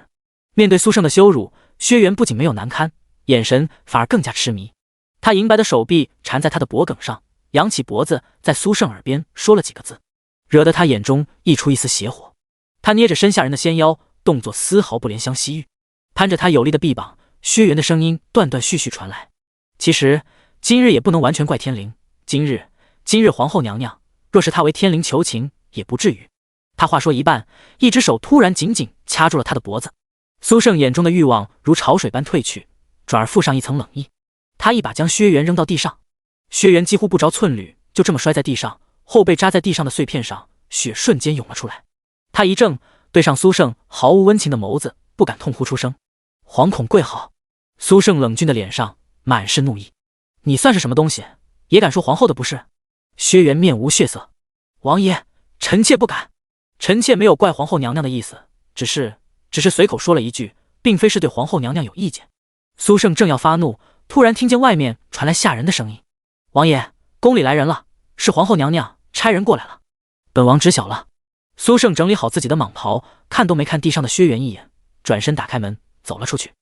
面对苏胜的羞辱，薛元不仅没有难堪，眼神反而更加痴迷。他银白的手臂缠在他的脖颈上，扬起脖子在苏胜耳边说了几个字，惹得他眼中溢出一丝邪火。他捏着身下人的纤腰，动作丝毫不怜香惜玉，攀着他有力的臂膀，薛元的声音断断续续传来：“其实今日也不能完全怪天灵，今日皇后娘娘若是她为天灵求情，也不至于。”他话说一半，一只手突然紧紧掐住了他的脖子。苏胜眼中的欲望如潮水般退去，转而附上一层冷意。他一把将薛元扔到地上，薛元几乎不着寸缕，就这么摔在地上，后背扎在地上的碎片上，血瞬间涌了出来。他一怔，对上苏胜毫无温情的眸子，不敢痛呼出声。惶恐跪好。苏胜冷峻的脸上满是怒意：“你算是什么东西，也敢说皇后的不是？”薛元面无血色：“王爷，臣妾不敢。臣妾没有怪皇后娘娘的意思，只是随口说了一句，并非是对皇后娘娘有意见。”苏胜正要发怒，突然听见外面传来吓人的声音：“王爷，宫里来人了，是皇后娘娘差人过来了。”本王知晓了。苏胜整理好自己的蟒袍，看都没看地上的薛元一眼，转身打开门走了出去。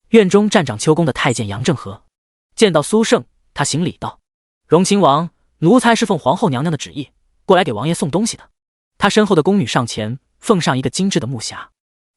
院中站掌秋宫的太监杨正和见到苏胜，他行礼道：“荣亲王，奴才是奉皇后娘娘的旨意过来给王爷送东西的。”他身后的宫女上前奉上一个精致的木匣，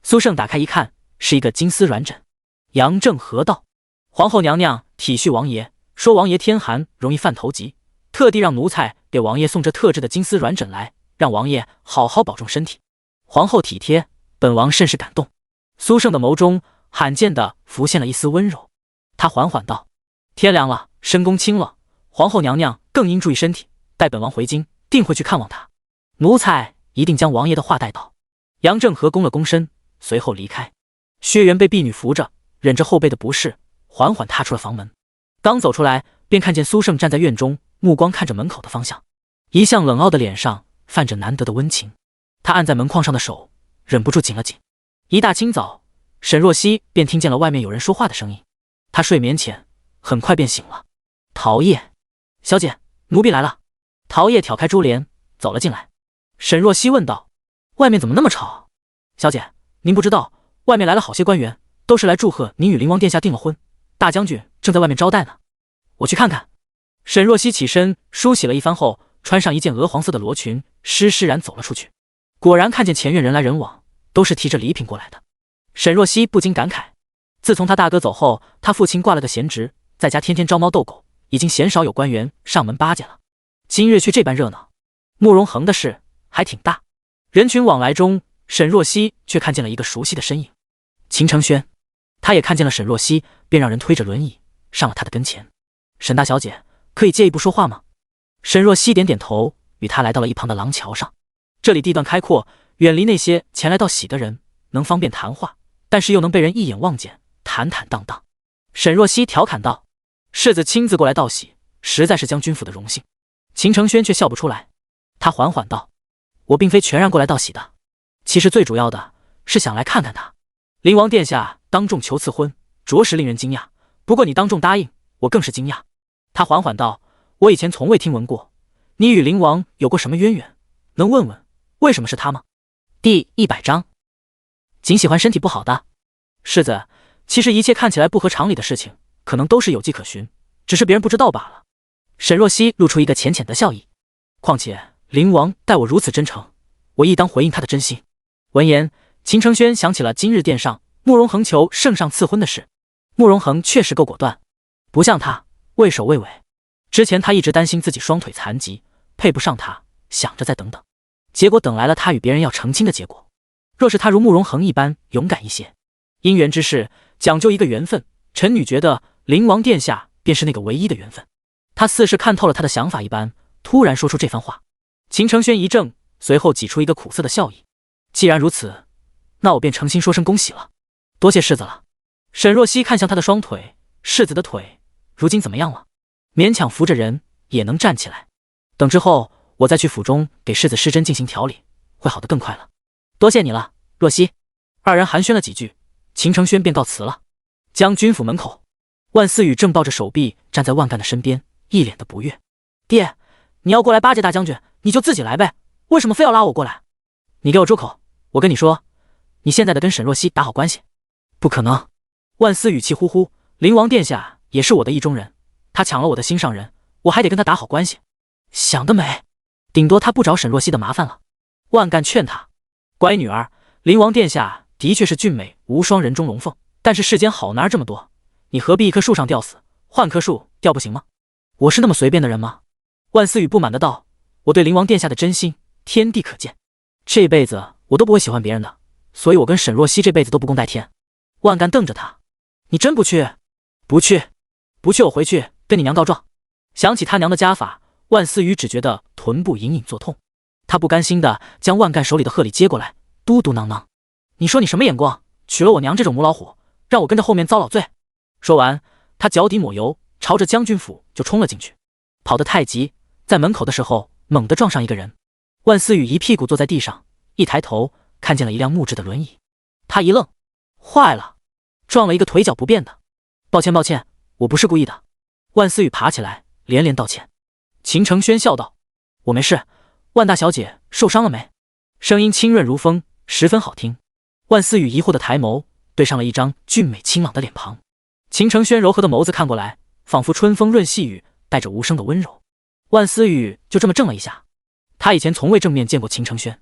苏胜打开一看，是一个金丝软枕。杨正和道：“皇后娘娘体恤王爷，说王爷天寒容易犯头疾，特地让奴才给王爷送这特制的金丝软枕来，让王爷好好保重身体。皇后体贴，本王甚是感动。”苏胜的眸中罕见地浮现了一丝温柔，他缓缓道：“天凉了，深宫清了，皇后娘娘更应注意身体，待本王回京，定会去看望她。奴才一定将王爷的话带到。”杨正和躬了躬身，随后离开。薛元被婢女扶着，忍着后背的不适，缓缓踏出了房门。刚走出来，便看见苏胜站在院中，目光看着门口的方向，一向冷傲的脸上泛着难得的温情。他按在门框上的手忍不住紧了紧。一大清早，沈若曦便听见了外面有人说话的声音。她睡眠浅，很快便醒了。陶叶，小姐，奴婢来了。陶叶挑开珠帘走了进来。沈若曦问道：“外面怎么那么吵？”“小姐，您不知道，外面来了好些官员，都是来祝贺您与灵王殿下订了婚，大将军正在外面招待呢。我去看看。”沈若曦起身梳洗了一番后，穿上一件鹅黄色的罗裙，施施然走了出去。果然看见前院人来人往，都是提着礼品过来的。沈若曦不禁感慨，自从他大哥走后，他父亲挂了个闲职，在家天天招猫逗狗，已经鲜少有官员上门巴结了。今日却这般热闹，慕容恒的事还挺大。人群往来中，沈若曦却看见了一个熟悉的身影，秦承轩。他也看见了沈若曦，便让人推着轮椅上了他的跟前。“沈大小姐，可以借一步说话吗？”沈若曦点点头，与他来到了一旁的廊桥上。这里地段开阔，远离那些前来道喜的人，能方便谈话，但是又能被人一眼望见，坦坦荡荡。沈若曦调侃道：“世子亲自过来道喜，实在是将军府的荣幸。”秦承轩却笑不出来，他缓缓道：“我并非全然过来道喜的，其实最主要的是想来看看他。灵王殿下当众求赐婚，着实令人惊讶，不过你当众答应，我更是惊讶。”他缓缓道：“我以前从未听闻过，你与灵王有过什么渊源？能问问为什么是他吗？”第100章，仅喜欢身体不好的世子。其实一切看起来不合常理的事情，可能都是有迹可循，只是别人不知道罢了。沈若曦露出一个浅浅的笑意。况且灵王待我如此真诚，我亦当回应他的真心。闻言，秦承轩想起了今日殿上慕容恒求圣上赐婚的事。慕容恒确实够果断，不像他畏首畏尾。之前他一直担心自己双腿残疾，配不上他，想着再等等。结果等来了他与别人要成亲的结果。若是他如慕容恒一般勇敢一些，姻缘之事讲究一个缘分，臣女觉得灵王殿下便是那个唯一的缘分。他似是看透了他的想法一般，突然说出这番话。秦承轩一怔，随后挤出一个苦涩的笑意。既然如此，那我便诚心说声恭喜了，多谢世子了。沈若曦看向他的双腿，世子的腿如今怎么样了？勉强扶着人也能站起来。等之后我再去府中给世子施针进行调理，会好得更快了。多谢你了，若曦。二人寒暄了几句，秦承轩便告辞了。将军府门口，万思雨正抱着手臂站在万干的身边，一脸的不悦。爹，你要过来巴结大将军，你就自己来呗，为什么非要拉我过来？你给我住口！我跟你说，你现在得跟沈若曦打好关系。不可能！万思雨气呼呼，灵王殿下也是我的意中人，他抢了我的心上人，我还得跟他打好关系？想得美！顶多他不找沈若曦的麻烦了。万干劝他，乖女儿，灵王殿下的确是俊美无双人中龙凤，但是世间好男儿这么多，你何必一棵树上吊死，换棵树吊不行吗？我是那么随便的人吗？万思雨不满的道，我对灵王殿下的真心天地可见，这辈子我都不会喜欢别人的，所以我跟沈若曦这辈子都不共戴天。万干瞪着他，你真不去？不去，不去我回去跟你娘告状。想起他娘的家法，万思雨只觉得臀部隐隐作痛，他不甘心的将万干手里的贺礼接过来，嘟嘟囔囔，你说你什么眼光，娶了我娘这种母老虎，让我跟着后面遭老罪？说完，他脚底抹油，朝着将军府就冲了进去。跑得太急，在门口的时候猛地撞上一个人。万思雨一屁股坐在地上，一抬头看见了一辆木质的轮椅，他一愣，坏了，撞了一个腿脚不便的。抱歉抱歉，我不是故意的。万思雨爬起来连连道歉。秦承轩笑道，我没事，万大小姐受伤了没？声音清润如风，十分好听。万思雨疑惑的抬眸，对上了一张俊美清朗的脸庞。秦承轩柔和的眸子看过来，仿佛春风润细雨，带着无声的温柔。万思雨就这么怔了一下，他以前从未正面见过秦承轩，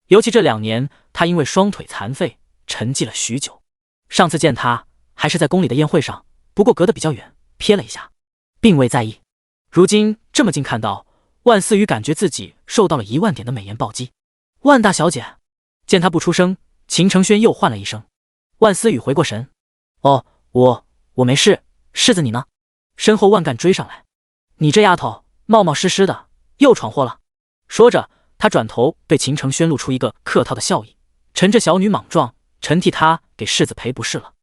尤其这2年，他因为双腿残废，沉寂了许久。上次见他还是在宫里的宴会上，不过隔得比较远，瞥了一下，并未在意。如今这么近看到，万思雨感觉自己受到了10000点的美颜暴击。万大小姐，见他不出声，秦承轩又唤了一声。万思雨回过神，哦，我没事，世子你呢？身后万干追上来，你这丫头冒冒失失的，又闯祸了。说着，他转头对秦承轩露出一个客套的笑意，臣这小女莽撞，臣替她给世子赔不是了。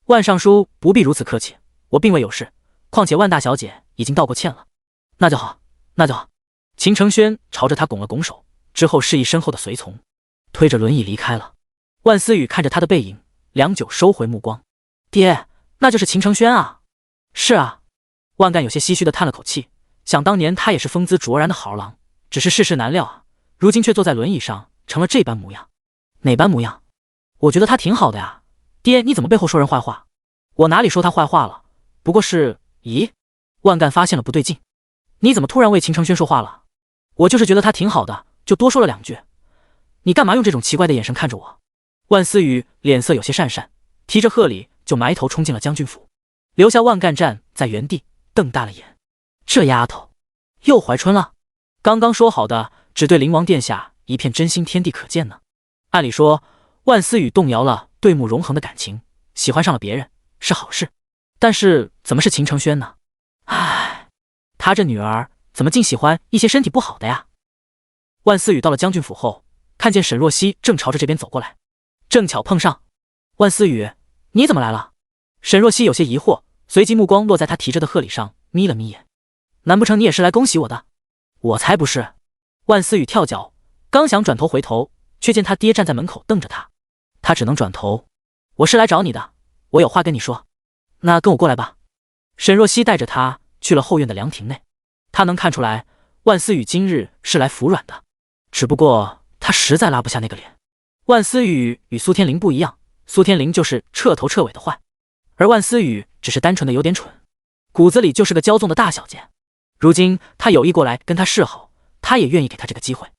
万尚书不必如此客气，我并未有事，况且万大小姐已经道过歉了。那就好，那就好。秦承轩朝着他拱了拱手，之后示意身后的随从，推着轮椅离开了。万思雨看着他的背影，良久收回目光。爹，那就是秦承轩啊。是啊。万干有些唏嘘的叹了口气，想当年他也是风姿卓然的好郎，只是世事难料啊，如今却坐在轮椅上成了这般模样。哪般模样？我觉得他挺好的呀。爹，你怎么背后说人坏话？我哪里说他坏话了，不过是……咦？万干发现了不对劲，你怎么突然为秦承轩说话了？我就是觉得他挺好的，就多说了2句。你干嘛用这种奇怪的眼神看着我？万思雨脸色有些讪讪，提着贺礼就埋头冲进了将军府，留下万干站在原地瞪大了眼。这丫头又怀春了？刚刚说好的只对灵王殿下一片真心天地可见呢。按理说万思雨动摇了对慕容恒的感情，喜欢上了别人是好事，但是怎么是秦承轩呢？唉，他这女儿怎么竟喜欢一些身体不好的呀？万思雨到了将军府后，看见沈若曦正朝着这边走过来，正巧碰上。万思雨，你怎么来了？沈若曦有些疑惑，随即目光落在他提着的贺礼上，眯了眯眼。难不成你也是来恭喜我的？我才不是。万思雨跳脚，刚想转头回头，却见他爹站在门口瞪着他，他只能转头。我是来找你的，我有话跟你说。那跟我过来吧。沈若曦带着他去了后院的凉亭内，他能看出来万思雨今日是来服软的，只不过他实在拉不下那个脸。万思雨与苏天灵不一样，苏天灵就是彻头彻尾的坏，而万思雨只是单纯的有点蠢，骨子里就是个骄纵的大小姐。如今他有意过来跟他示好，他也愿意给他这个机会。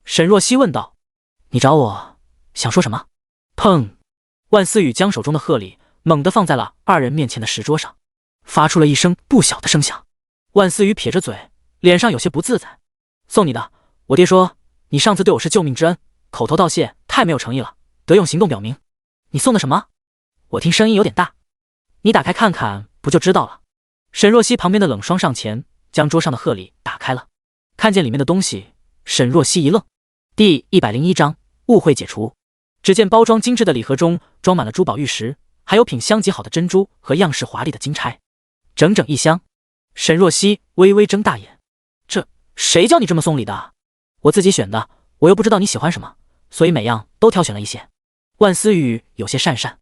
沈若曦问道，你找我想说什么？砰！万思雨将手中的贺礼猛地放在了2人面前的石桌上，发出了一声不小的声响。万思雨撇着嘴，脸上有些不自在。送你的，我爹说你上次对我是救命之恩，口头道谢太没有诚意了，得用行动表明。你送的什么？我听声音有点大，你打开看看不就知道了。沈若曦旁边的冷霜上前将桌上的贺礼打开了，看见里面的东西，沈若曦一愣。第101章误会解除。只见包装精致的礼盒中装满了珠宝玉石，还有品相极好的珍珠和样式华丽的金钗，整整一箱。沈若曦微微睁大眼，这谁教你这么送礼的？我自己选的，我又不知道你喜欢什么，所以每样都挑选了一些。万思雨有些讪讪，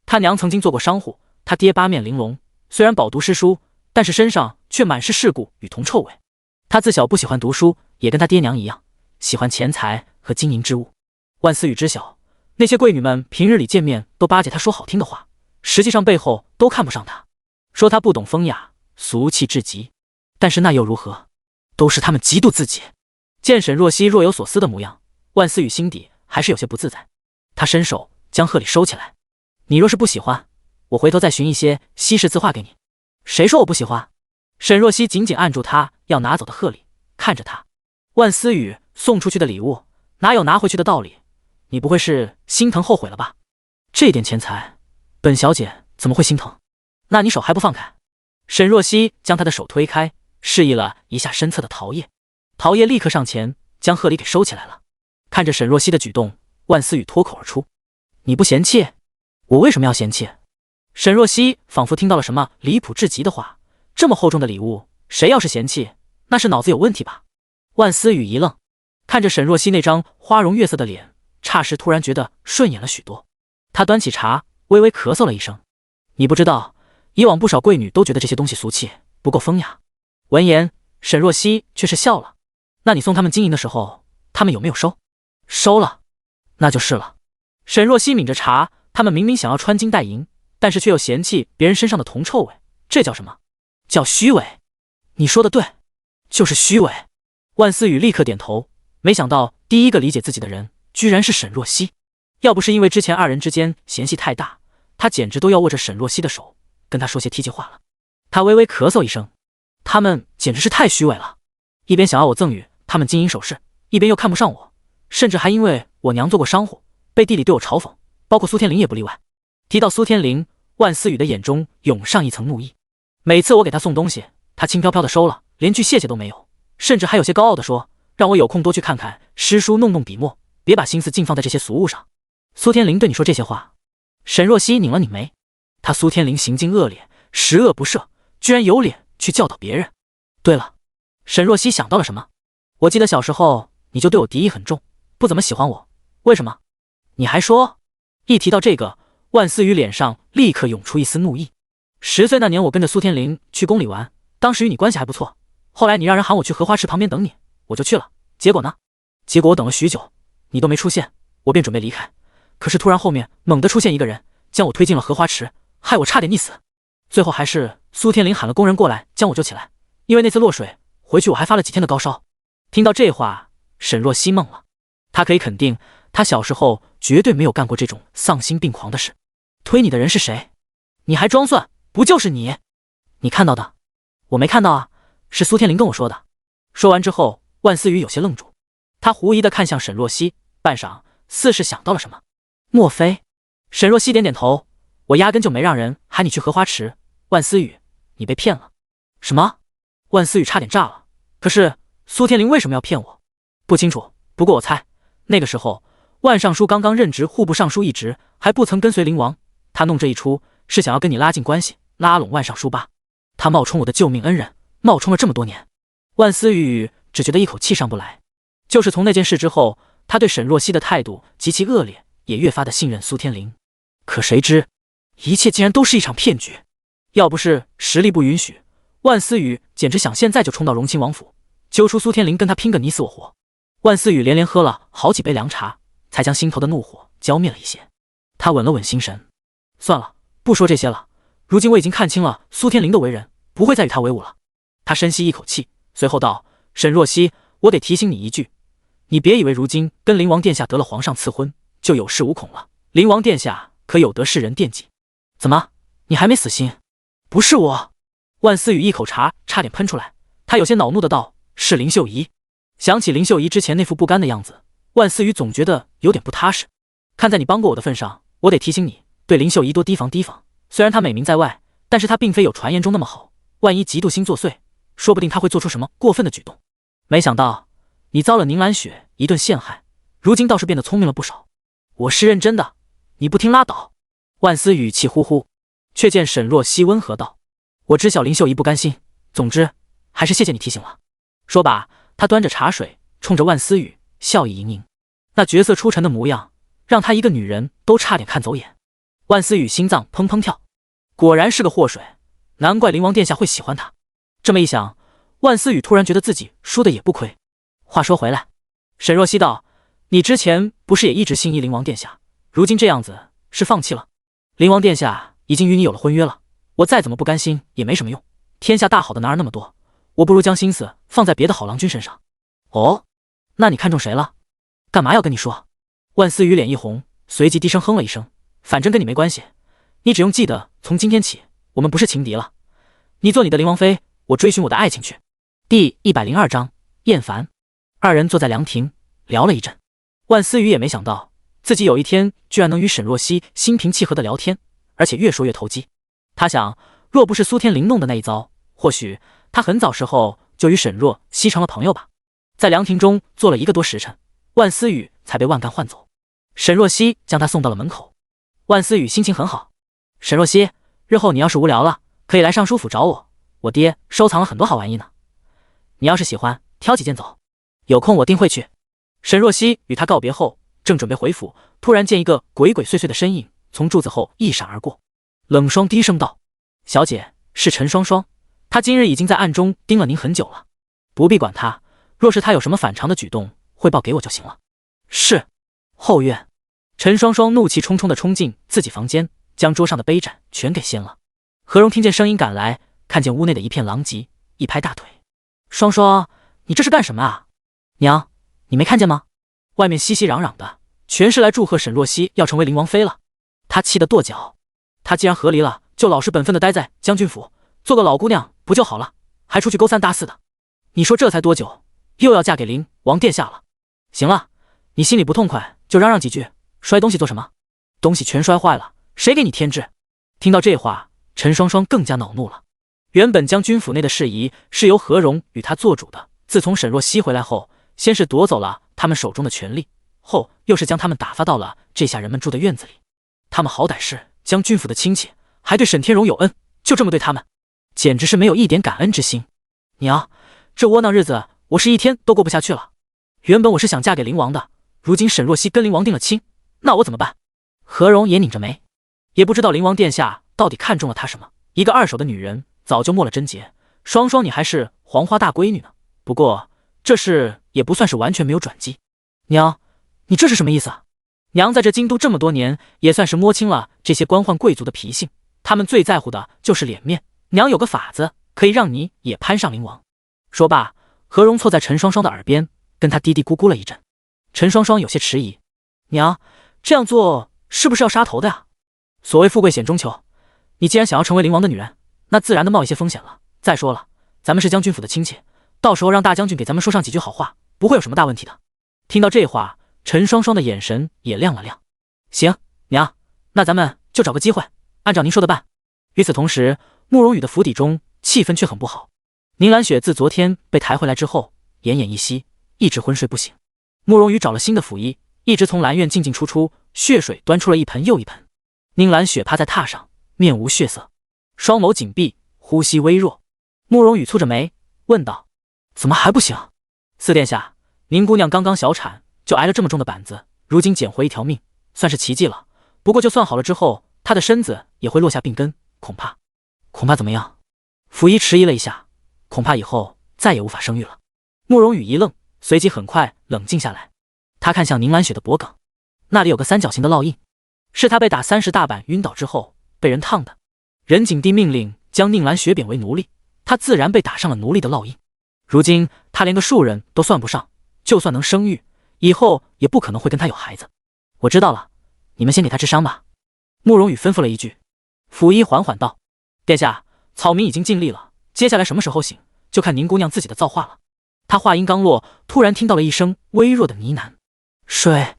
他娘曾经做过商户，他爹八面玲珑，虽然饱读诗书，但是身上却满是世故与铜臭味。他自小不喜欢读书，也跟他爹娘一样，喜欢钱财和金银之物。万思雨知晓，那些贵女们平日里见面都巴结他说好听的话，实际上背后都看不上他，说他不懂风雅，俗气至极。但是那又如何？都是他们嫉妒自己。见沈若曦若有所思的模样，万思雨心底还是有些不自在。他伸手将贺礼收起来，你若是不喜欢，我回头再寻一些西式字画给你。谁说我不喜欢？沈若曦紧紧按住他要拿走的贺礼，看着他。万思雨送出去的礼物哪有拿回去的道理？你不会是心疼后悔了吧？这点钱财，本小姐怎么会心疼？那你手还不放开？沈若曦将他的手推开，示意了一下身侧的陶叶。陶叶立刻上前将贺礼给收起来了。看着沈若曦的举动，万思雨脱口而出：你不嫌弃？我为什么要嫌弃？沈若曦仿佛听到了什么离谱至极的话，这么厚重的礼物，谁要是嫌弃，那是脑子有问题吧？万思雨一愣，看着沈若曦那张花容月色的脸，霎时突然觉得顺眼了许多。他端起茶，微微咳嗽了一声：你不知道，以往不少贵女都觉得这些东西俗气，不够风雅。闻言，沈若曦却是笑了：那你送他们金银的时候，他们有没有收？收了，那就是了。沈若曦抿着茶，他们明明想要穿金戴银，但是却又嫌弃别人身上的铜臭味，这叫什么？叫虚伪。你说的对，就是虚伪。万思雨立刻点头，没想到第一个理解自己的人居然是沈若曦。要不是因为之前二人之间嫌隙太大，他简直都要握着沈若曦的手跟他说些梯级话了。他微微咳嗽一声，他们简直是太虚伪了，一边想要我赠予他们金银首饰，一边又看不上我，甚至还因为我娘做过商户，背地里对我嘲讽，包括苏天林也不例外。提到苏天林，万思雨的眼中涌上一层怒意。每次我给他送东西，他轻飘飘的收了，连句谢谢都没有，甚至还有些高傲的说，让我有空多去看看诗书，弄弄笔墨，别把心思尽放在这些俗物上。苏天林对你说这些话？沈若曦拧了拧眉，他苏天林行径恶劣，十恶不赦，居然有脸去教导别人。对了，沈若曦想到了什么，我记得小时候你就对我敌意很重，不怎么喜欢我，为什么？你还说？一提到这个，万思雨脸上立刻涌出一丝怒意。10岁那年，我跟着苏天林去宫里玩，当时与你关系还不错，后来你让人喊我去荷花池旁边等你，我就去了，结果呢？结果我等了许久，你都没出现，我便准备离开，可是突然后面猛地出现一个人，将我推进了荷花池，害我差点溺死。最后还是苏天林喊了工人过来将我救起来，因为那次落水，回去我还发了几天的高烧。听到这话，沈若曦懵了，她可以肯定，她小时候绝对没有干过这种丧心病狂的事。推你的人是谁？你还装蒜？不就是你？你看到的？我没看到啊，是苏天林跟我说的。说完之后，万思雨有些愣住，他狐疑地看向沈若曦，半晌似是想到了什么。莫非？沈若曦点点头，我压根就没让人喊你去荷花池。万思雨，你被骗了。什么？万思雨差点炸了。可是苏天林为什么要骗我？不清楚，不过我猜，那个时候万尚书刚刚任职户部尚书一职，还不曾跟随灵王，他弄这一出是想要跟你拉近关系，拉拢万尚书吧。他冒充我的救命恩人，冒充了这么多年。万思雨只觉得一口气上不来，就是从那件事之后，他对沈若曦的态度极其恶劣，也越发的信任苏天林。可谁知一切竟然都是一场骗局。要不是实力不允许，万思雨简直想现在就冲到荣亲王府，揪出苏天林跟他拼个你死我活。万思雨连连喝了好几杯凉茶，才将心头的怒火浇灭了一些。他稳了稳心神，算了，不说这些了，如今我已经看清了苏天林的为人，不会再与他为伍了。他深吸一口气，随后道：沈若曦，我得提醒你一句，你别以为如今跟灵王殿下得了皇上赐婚，就有恃无恐了。灵王殿下可有得世人惦记。怎么，你还没死心？不是我。万思雨一口茶差点喷出来，他有些恼怒的道：是林秀仪。想起林秀仪之前那副不甘的样子，万思雨总觉得有点不踏实。看在你帮过我的份上，我得提醒你，对林秀仪多提防提防。虽然她美名在外，但是她并非有传言中那么好，万一嫉妒心作祟，说不定她会做出什么过分的举动。没想到你遭了宁兰雪一顿陷害，如今倒是变得聪明了不少。我是认真的，你不听拉倒。万思雨气呼呼，却见沈若曦温和道：“我知晓林秀仪不甘心，总之还是谢谢你提醒了。”说罢，他端着茶水，冲着万思雨笑意盈盈，那绝色出尘的模样，让他一个女人都差点看走眼。万思雨心脏砰砰跳，果然是个祸水，难怪灵王殿下会喜欢他。这么一想，万思雨突然觉得自己输的也不亏。话说回来，沈若曦道：“你之前不是也一直心仪灵王殿下，如今这样子是放弃了？灵王殿下已经与你有了婚约了，我再怎么不甘心也没什么用。天下大好的男儿那么多，我不如将心思放在别的好郎君身上。”哦，那你看中谁了？干嘛要跟你说？万思雨脸一红，随即低声哼了一声：“反正跟你没关系，你只用记得，从今天起，我们不是情敌了。你做你的灵王妃，我追寻我的爱情去。”第102章厌烦。二人坐在凉亭聊了一阵，万思雨也没想到自己有一天居然能与沈若曦心平气和的聊天，而且越说越投机。他想，若不是苏天灵弄的那一遭，或许他很早时候就与沈若曦成了朋友吧。在凉亭中坐了1个多时辰，万思雨才被万干唤走。沈若曦将他送到了门口。万思雨心情很好：“沈若曦，日后你要是无聊了，可以来尚书府找我，我爹收藏了很多好玩意呢。你要是喜欢，挑几件走，有空我定会去。”沈若曦与他告别后，正准备回府，突然见一个鬼鬼祟祟的身影从柱子后一闪而过。冷霜低声道：“小姐，是陈双双，她今日已经在暗中盯了您很久了，不必管她，若是她有什么反常的举动，汇报给我就行了。”是。后院，陈双双怒气冲冲地冲进自己房间，将桌上的杯盏全给掀了。何荣听见声音赶来，看见屋内的一片狼藉，一拍大腿：“双双，你这是干什么啊？娘，你没看见吗？外面熙熙攘攘的，全是来祝贺沈若曦要成为灵王妃了。”他气得跺脚，他既然和离了，就老实本分的待在将军府，做个老姑娘不就好了，还出去勾三搭四的。你说这才多久，又要嫁给灵王殿下了？行了，你心里不痛快就嚷嚷几句，摔东西做什么？东西全摔坏了，谁给你添置？听到这话，陈双双更加恼怒了。原本将军府内的事宜是由何荣与他做主的，自从沈若曦回来后，先是夺走了他们手中的权力，后又是将他们打发到了这下人们住的院子里。他们好歹是将军府的亲戚，还对沈天荣有恩，就这么对他们，简直是没有一点感恩之心。娘，这窝囊日子我是一天都过不下去了。原本我是想嫁给灵王的，如今沈若曦跟灵王定了亲，那我怎么办？何荣也拧着眉，也不知道灵王殿下到底看中了他什么，一个二手的女人早就没了贞洁。双双你还是黄花大闺女呢，不过这事也不算是完全没有转机。娘，你这是什么意思啊？娘在这京都这么多年，也算是摸清了这些官宦贵族的脾性，他们最在乎的就是脸面。娘有个法子，可以让你也攀上灵王。说罢，何荣凑在陈双双的耳边，跟他嘀嘀咕咕了一阵。陈双双有些迟疑：“娘，这样做是不是要杀头的呀？所谓富贵险中求，你既然想要成为灵王的女人，那自然的冒一些风险了。再说了，咱们是将军府的亲戚，到时候让大将军给咱们说上几句好话，不会有什么大问题的。”听到这话，陈双双的眼神也亮了亮。行，娘，那咱们就找个机会，按照您说的办。与此同时，慕容羽的府邸中气氛却很不好。宁兰雪自昨天被抬回来之后，奄奄一息，一直昏睡不醒。慕容羽找了新的府医，一直从兰院进进出出，血水端出了一盆又一盆。宁兰雪趴在榻上，面无血色，双眸紧闭，呼吸微弱。慕容羽蹙着眉问道：“怎么还不醒？”四殿下，宁姑娘刚刚小产，就挨了这么重的板子，如今捡回一条命，算是奇迹了。不过就算好了之后，她的身子也会落下病根，恐怕怎么样？府医迟疑了一下，恐怕以后再也无法生育了。慕容羽一愣，随即很快冷静下来。他看向宁兰雪的脖颈，那里有个三角形的烙印，是他被打30大板晕倒之后被人烫的。任景帝命令将宁兰雪贬为奴隶，他自然被打上了奴隶的烙印。如今他连个庶人都算不上，就算能生育，以后也不可能会跟他有孩子。我知道了，你们先给他治伤吧。慕容羽吩咐了一句。府医缓缓道：“殿下，草民已经尽力了，接下来什么时候醒，就看宁姑娘自己的造化了。”他话音刚落，突然听到了一声微弱的呢喃：“睡。”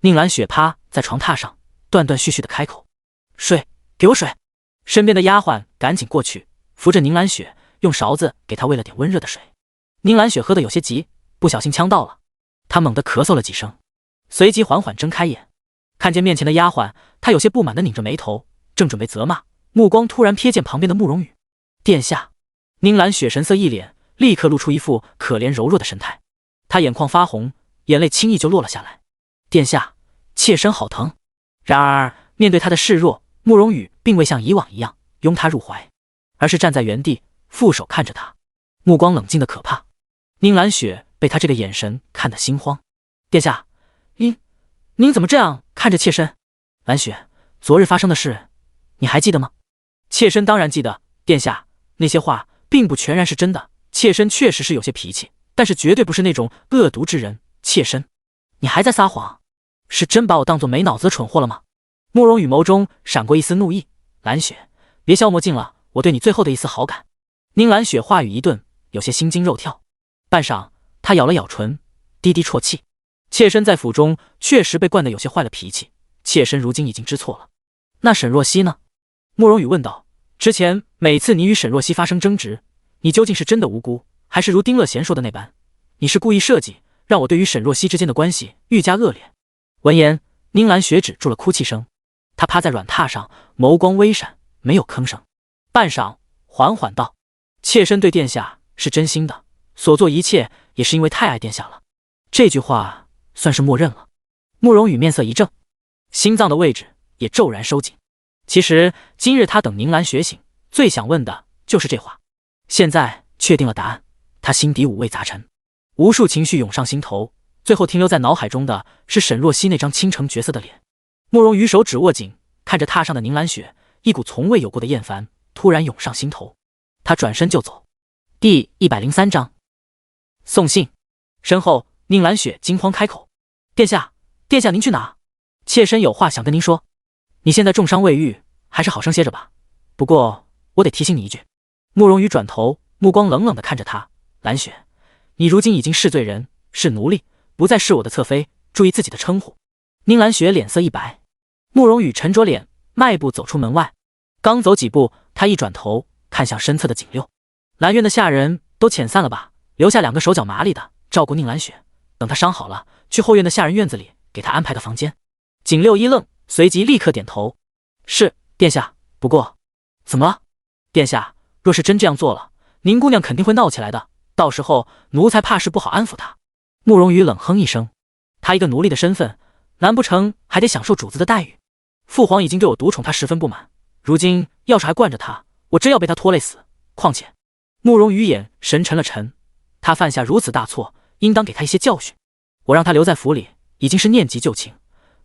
宁兰雪趴在床榻上，断断续续的开口：“水，给我水！身边的丫鬟赶紧过去，扶着宁兰雪，用勺子给她喂了点温热的水。宁兰雪喝得有些急，不小心呛到了，她猛地咳嗽了几声，随即缓缓睁开眼，看见面前的丫鬟，她有些不满地拧着眉头，正准备责骂，目光突然瞥见旁边的慕容羽。殿下！宁兰雪神色一脸，立刻露出一副可怜柔弱的神态，她眼眶发红，眼泪轻易就落了下来。殿下，妾身好疼。然而面对她的示弱，慕容羽并未像以往一样拥她入怀，而是站在原地，负手看着她，目光冷静的可怕。宁兰雪被他这个眼神看得心慌。殿下，您怎么这样看着妾身？兰雪，昨日发生的事，你还记得吗？妾身当然记得，殿下，那些话并不全然是真的，妾身确实是有些脾气，但是绝对不是那种恶毒之人。妾身，你还在撒谎？是真把我当作没脑子的蠢货了吗？慕容羽眸中闪过一丝怒意。兰雪，别消磨尽了我对你最后的一丝好感。宁兰雪话语一顿，有些心惊肉跳。半晌，她咬了咬唇，低低啜泣。妾身在府中确实被惯得有些坏了脾气，妾身如今已经知错了。那沈若曦呢？慕容羽问道。之前每次你与沈若曦发生争执，你究竟是真的无辜，还是如丁乐贤说的那般，你是故意设计让我对于沈若曦之间的关系愈加恶劣？闻言，宁兰雪止住了哭泣声，她趴在软榻上，眸光微闪，没有吭声。半晌，缓缓道：妾身对殿下是真心的，所做一切也是因为太爱殿下了。这句话算是默认了。慕容羽面色一正，心脏的位置也骤然收紧。其实今日他等宁兰雪醒，最想问的就是这话。现在确定了答案，他心底五味杂陈，无数情绪涌上心头，最后停留在脑海中的是沈若曦那张倾城绝色的脸。慕容羽手指握紧，看着榻上的宁兰雪，一股从未有过的厌烦突然涌上心头，他转身就走。第103章送信。身后，宁兰雪惊慌开口：殿下，殿下您去哪？妾身有话想跟您说。你现在重伤未愈，还是好生歇着吧。不过我得提醒你一句。慕容羽转头，目光冷冷地看着他：兰雪，你如今已经是罪人，是奴隶，不再是我的侧妃，注意自己的称呼。宁兰雪脸色一白。慕容羽沉着脸，迈步走出门外。刚走几步，他一转头看向身侧的景六。兰院的下人都遣散了吧，留下2个手脚麻利的照顾宁兰雪，等她伤好了，去后院的下人院子里给她安排个房间。景六一愣，随即立刻点头：是，殿下。不过怎么了？殿下，若是真这样做了，宁姑娘肯定会闹起来的，到时候奴才怕是不好安抚她。慕容羽冷哼一声，他一个奴隶的身份，难不成还得享受主子的待遇？父皇已经对我独宠他十分不满，如今要是还惯着他，我真要被他拖累死。况且慕容羽眼神沉了沉，他犯下如此大错，应当给他一些教训。我让他留在府里，已经是念及旧情，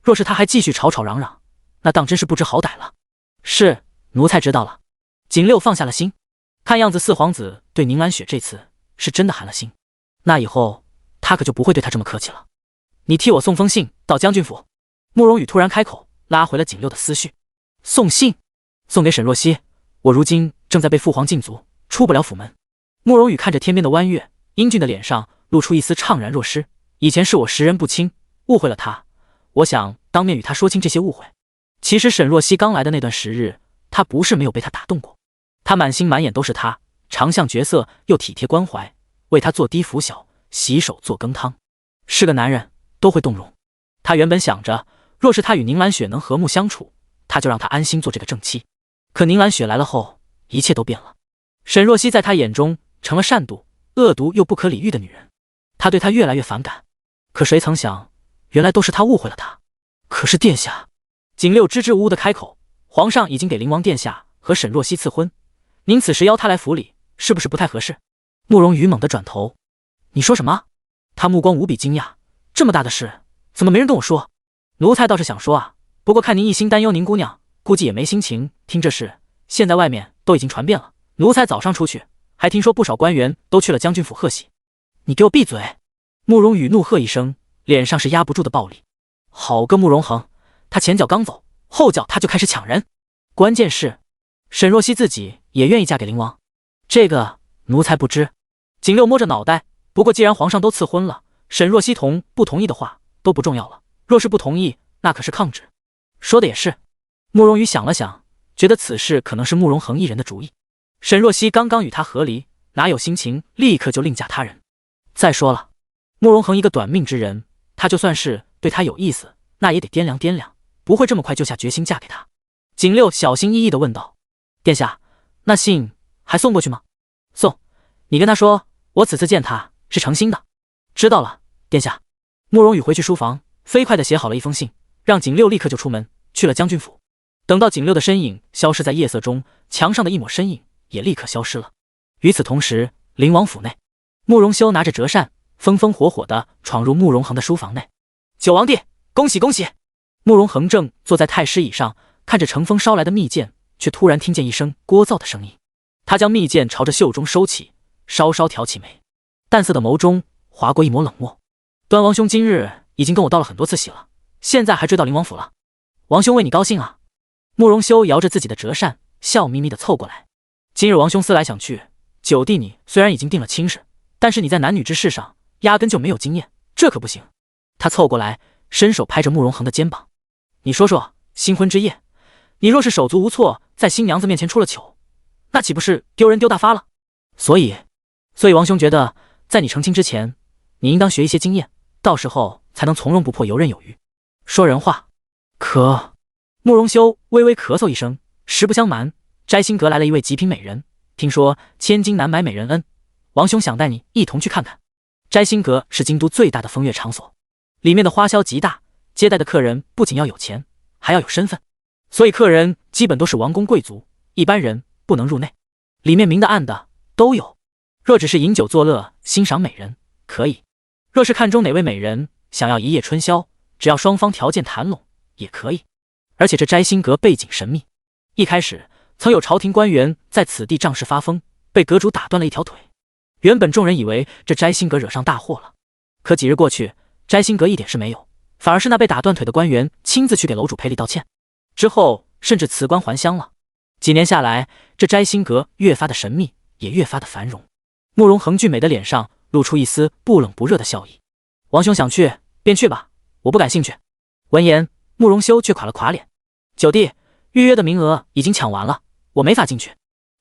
若是他还继续吵吵嚷嚷，那当真是不知好歹了。是，奴才知道了。景六放下了心，看样子四皇子对宁兰雪这次是真的寒了心，那以后他可就不会对他这么客气了。你替我送封信到将军府。慕容羽突然开口，拉回了景六的思绪。送信？送给沈若曦？我如今正在被父皇禁足，出不了府门。慕容羽看着天边的弯月，英俊的脸上露出一丝怅然若失。以前是我识人不清，误会了他，我想当面与他说清这些误会。其实沈若曦刚来的那段时日，他不是没有被他打动过，他满心满眼都是他，长相绝色又体贴关怀，为他做低拂晓，洗手做羹汤，是个男人都会动容。他原本想着，若是他与宁兰雪能和睦相处，他就让他安心做这个正妻。可宁兰雪来了后，一切都变了。沈若曦在他眼中成了善妒、恶毒又不可理喻的女人，他对她越来越反感。可谁曾想，原来都是他误会了她。可是殿下，景六支支吾吾的开口：皇上已经给灵王殿下和沈若曦赐婚，您此时邀她来府里，是不是不太合适？慕容羽猛地转头：你说什么？他目光无比惊讶，这么大的事，怎么没人跟我说？奴才倒是想说啊，不过看您一心担忧宁姑娘，估计也没心情听这事。现在外面都已经传遍了，奴才早上出去，还听说不少官员都去了将军府贺喜。你给我闭嘴！慕容羽怒喝一声，脸上是压不住的暴力。好个慕容恒，他前脚刚走，后脚他就开始抢人。关键是沈若曦自己也愿意嫁给灵王，这个奴才不知。景六摸着脑袋，不过既然皇上都赐婚了，沈若曦同不同意的话都不重要了，若是不同意，那可是抗旨。说的也是。慕容羽想了想，觉得此事可能是慕容恒一人的主意。沈若曦刚刚与他和离，哪有心情立刻就另嫁他人？再说了，慕容恒一个短命之人，他就算是对他有意思，那也得掂量掂量，不会这么快就下决心嫁给他。景六小心翼翼地问道：“殿下，那信还送过去吗？”“送，你跟他说，我此次见他是诚心的。”“知道了，殿下。”慕容羽回去书房，飞快地写好了一封信，让景六立刻就出门去了将军府。等到景六的身影消失在夜色中，墙上的一抹身影也立刻消失了。与此同时，灵王府内，慕容修拿着折扇，风风火火地闯入慕容恒的书房内。“九王弟，恭喜恭喜！”慕容恒正坐在太师椅上，看着乘风捎来的蜜饯，却突然听见一声聒噪的声音。他将蜜饯朝着袖中收起，稍稍挑起眉，淡色的眸中划过一抹冷漠。“端王兄今日已经跟我道了很多次喜了，现在还追到灵王府了，王兄为你高兴啊。”慕容修摇着自己的折扇，笑眯眯地凑过来。“今日王兄思来想去，九弟你虽然已经定了亲事，但是你在男女之事上压根就没有经验，这可不行。”他凑过来，伸手拍着慕容恒的肩膀：“你说说，新婚之夜，你若是手足无措，在新娘子面前出了糗，那岂不是丢人丢大发了？所以王兄觉得，在你成亲之前，你应当学一些经验，到时候才能从容不迫，游刃有余。说人话。”可慕容修微微咳嗽一声，实不相瞒，摘星阁来了一位极品美人，听说千金难买美人恩，王兄想带你一同去看看。摘星阁是京都最大的风月场所，里面的花销极大，接待的客人不仅要有钱，还要有身份，所以客人基本都是王公贵族，一般人不能入内。里面明的暗的都有，若只是饮酒作乐，欣赏美人可以；若是看中哪位美人，想要一夜春宵，只要双方条件谈拢也可以。而且这摘星阁背景神秘，一开始曾有朝廷官员在此地仗势发疯，被阁主打断了一条腿。原本众人以为这摘星阁惹上大祸了，可几日过去，摘星阁一点事没有，反而是那被打断腿的官员亲自去给楼主赔礼道歉，之后甚至辞官还乡了。几年下来，这摘星阁越发的神秘，也越发的繁荣。慕容恒俊美的脸上露出一丝不冷不热的笑意：“王兄想去便去吧，我不感兴趣。”闻言，慕容修却垮了垮脸：“九弟，预约的名额已经抢完了，我没法进去。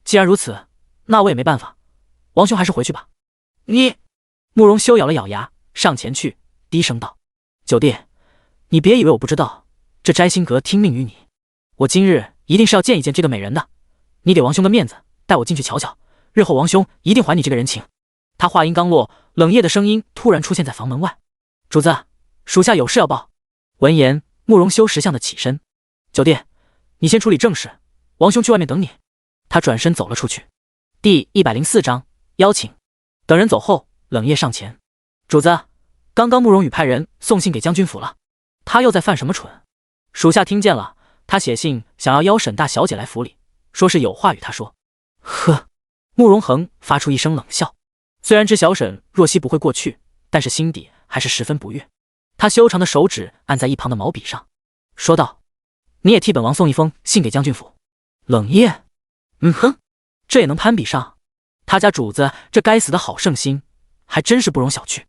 既然如此，那我也没办法，王兄还是回去吧。”“你……”慕容修咬了咬牙，上前去，低声道：“九弟，你别以为我不知道，这摘星阁听命于你，我今日一定是要见一见这个美人的。你给王兄的面子，带我进去瞧瞧，日后王兄一定还你这个人情。”他话音刚落，冷夜的声音突然出现在房门外：“主子，属下有事要报。”闻言，慕容修识相的起身：“九弟，你先处理正事，王兄去外面等你。”他转身走了出去。第104章邀请。等人走后，冷夜上前：“主子，刚刚慕容羽派人送信给将军府了，他又在犯什么蠢？”“属下听见了，他写信想要邀沈大小姐来府里，说是有话与他说。”“呵。”慕容恒发出一声冷笑，虽然知小沈若曦不会过去，但是心底还是十分不悦。他修长的手指按在一旁的毛笔上，说道：“你也替本王送一封信给将军府。”冷夜，哼，这也能攀比上？他家主子这该死的好胜心，还真是不容小觑。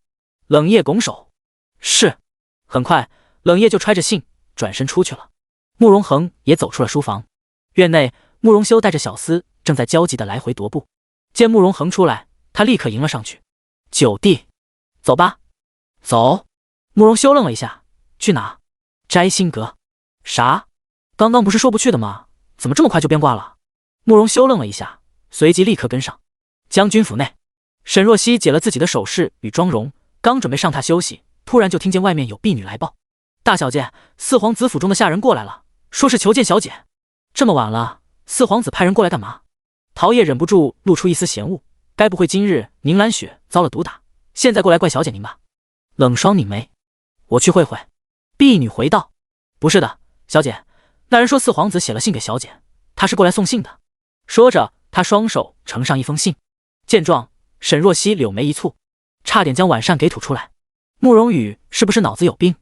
冷夜拱手：“是。”很快，冷夜就揣着信转身出去了。慕容恒也走出了书房。院内，慕容修带着小厮正在焦急的来回踱步。见慕容恒出来，他立刻迎了上去：“九弟，走吧。”“走。”慕容修愣了一下：“去哪？”“摘星阁。”“啥？刚刚不是说不去的吗？怎么这么快就变卦了？”慕容修愣了一下，随即立刻跟上。将军府内，沈若曦解了自己的首饰与妆容，刚准备上榻休息，突然就听见外面有婢女来报：“大小姐，四皇子府中的下人过来了，说是求见小姐。”“这么晚了，四皇子派人过来干嘛？”陶叶忍不住露出一丝嫌恶：“该不会今日宁兰雪遭了毒打，现在过来怪小姐您吧？”冷霜拧眉：“我去会会。”婢女回道：“不是的，小姐，那人说四皇子写了信给小姐，他是过来送信的。”说着，他双手呈上一封信。见状，沈若曦柳眉一蹙，差点将晚膳给吐出来。慕容羽是不是脑子有病？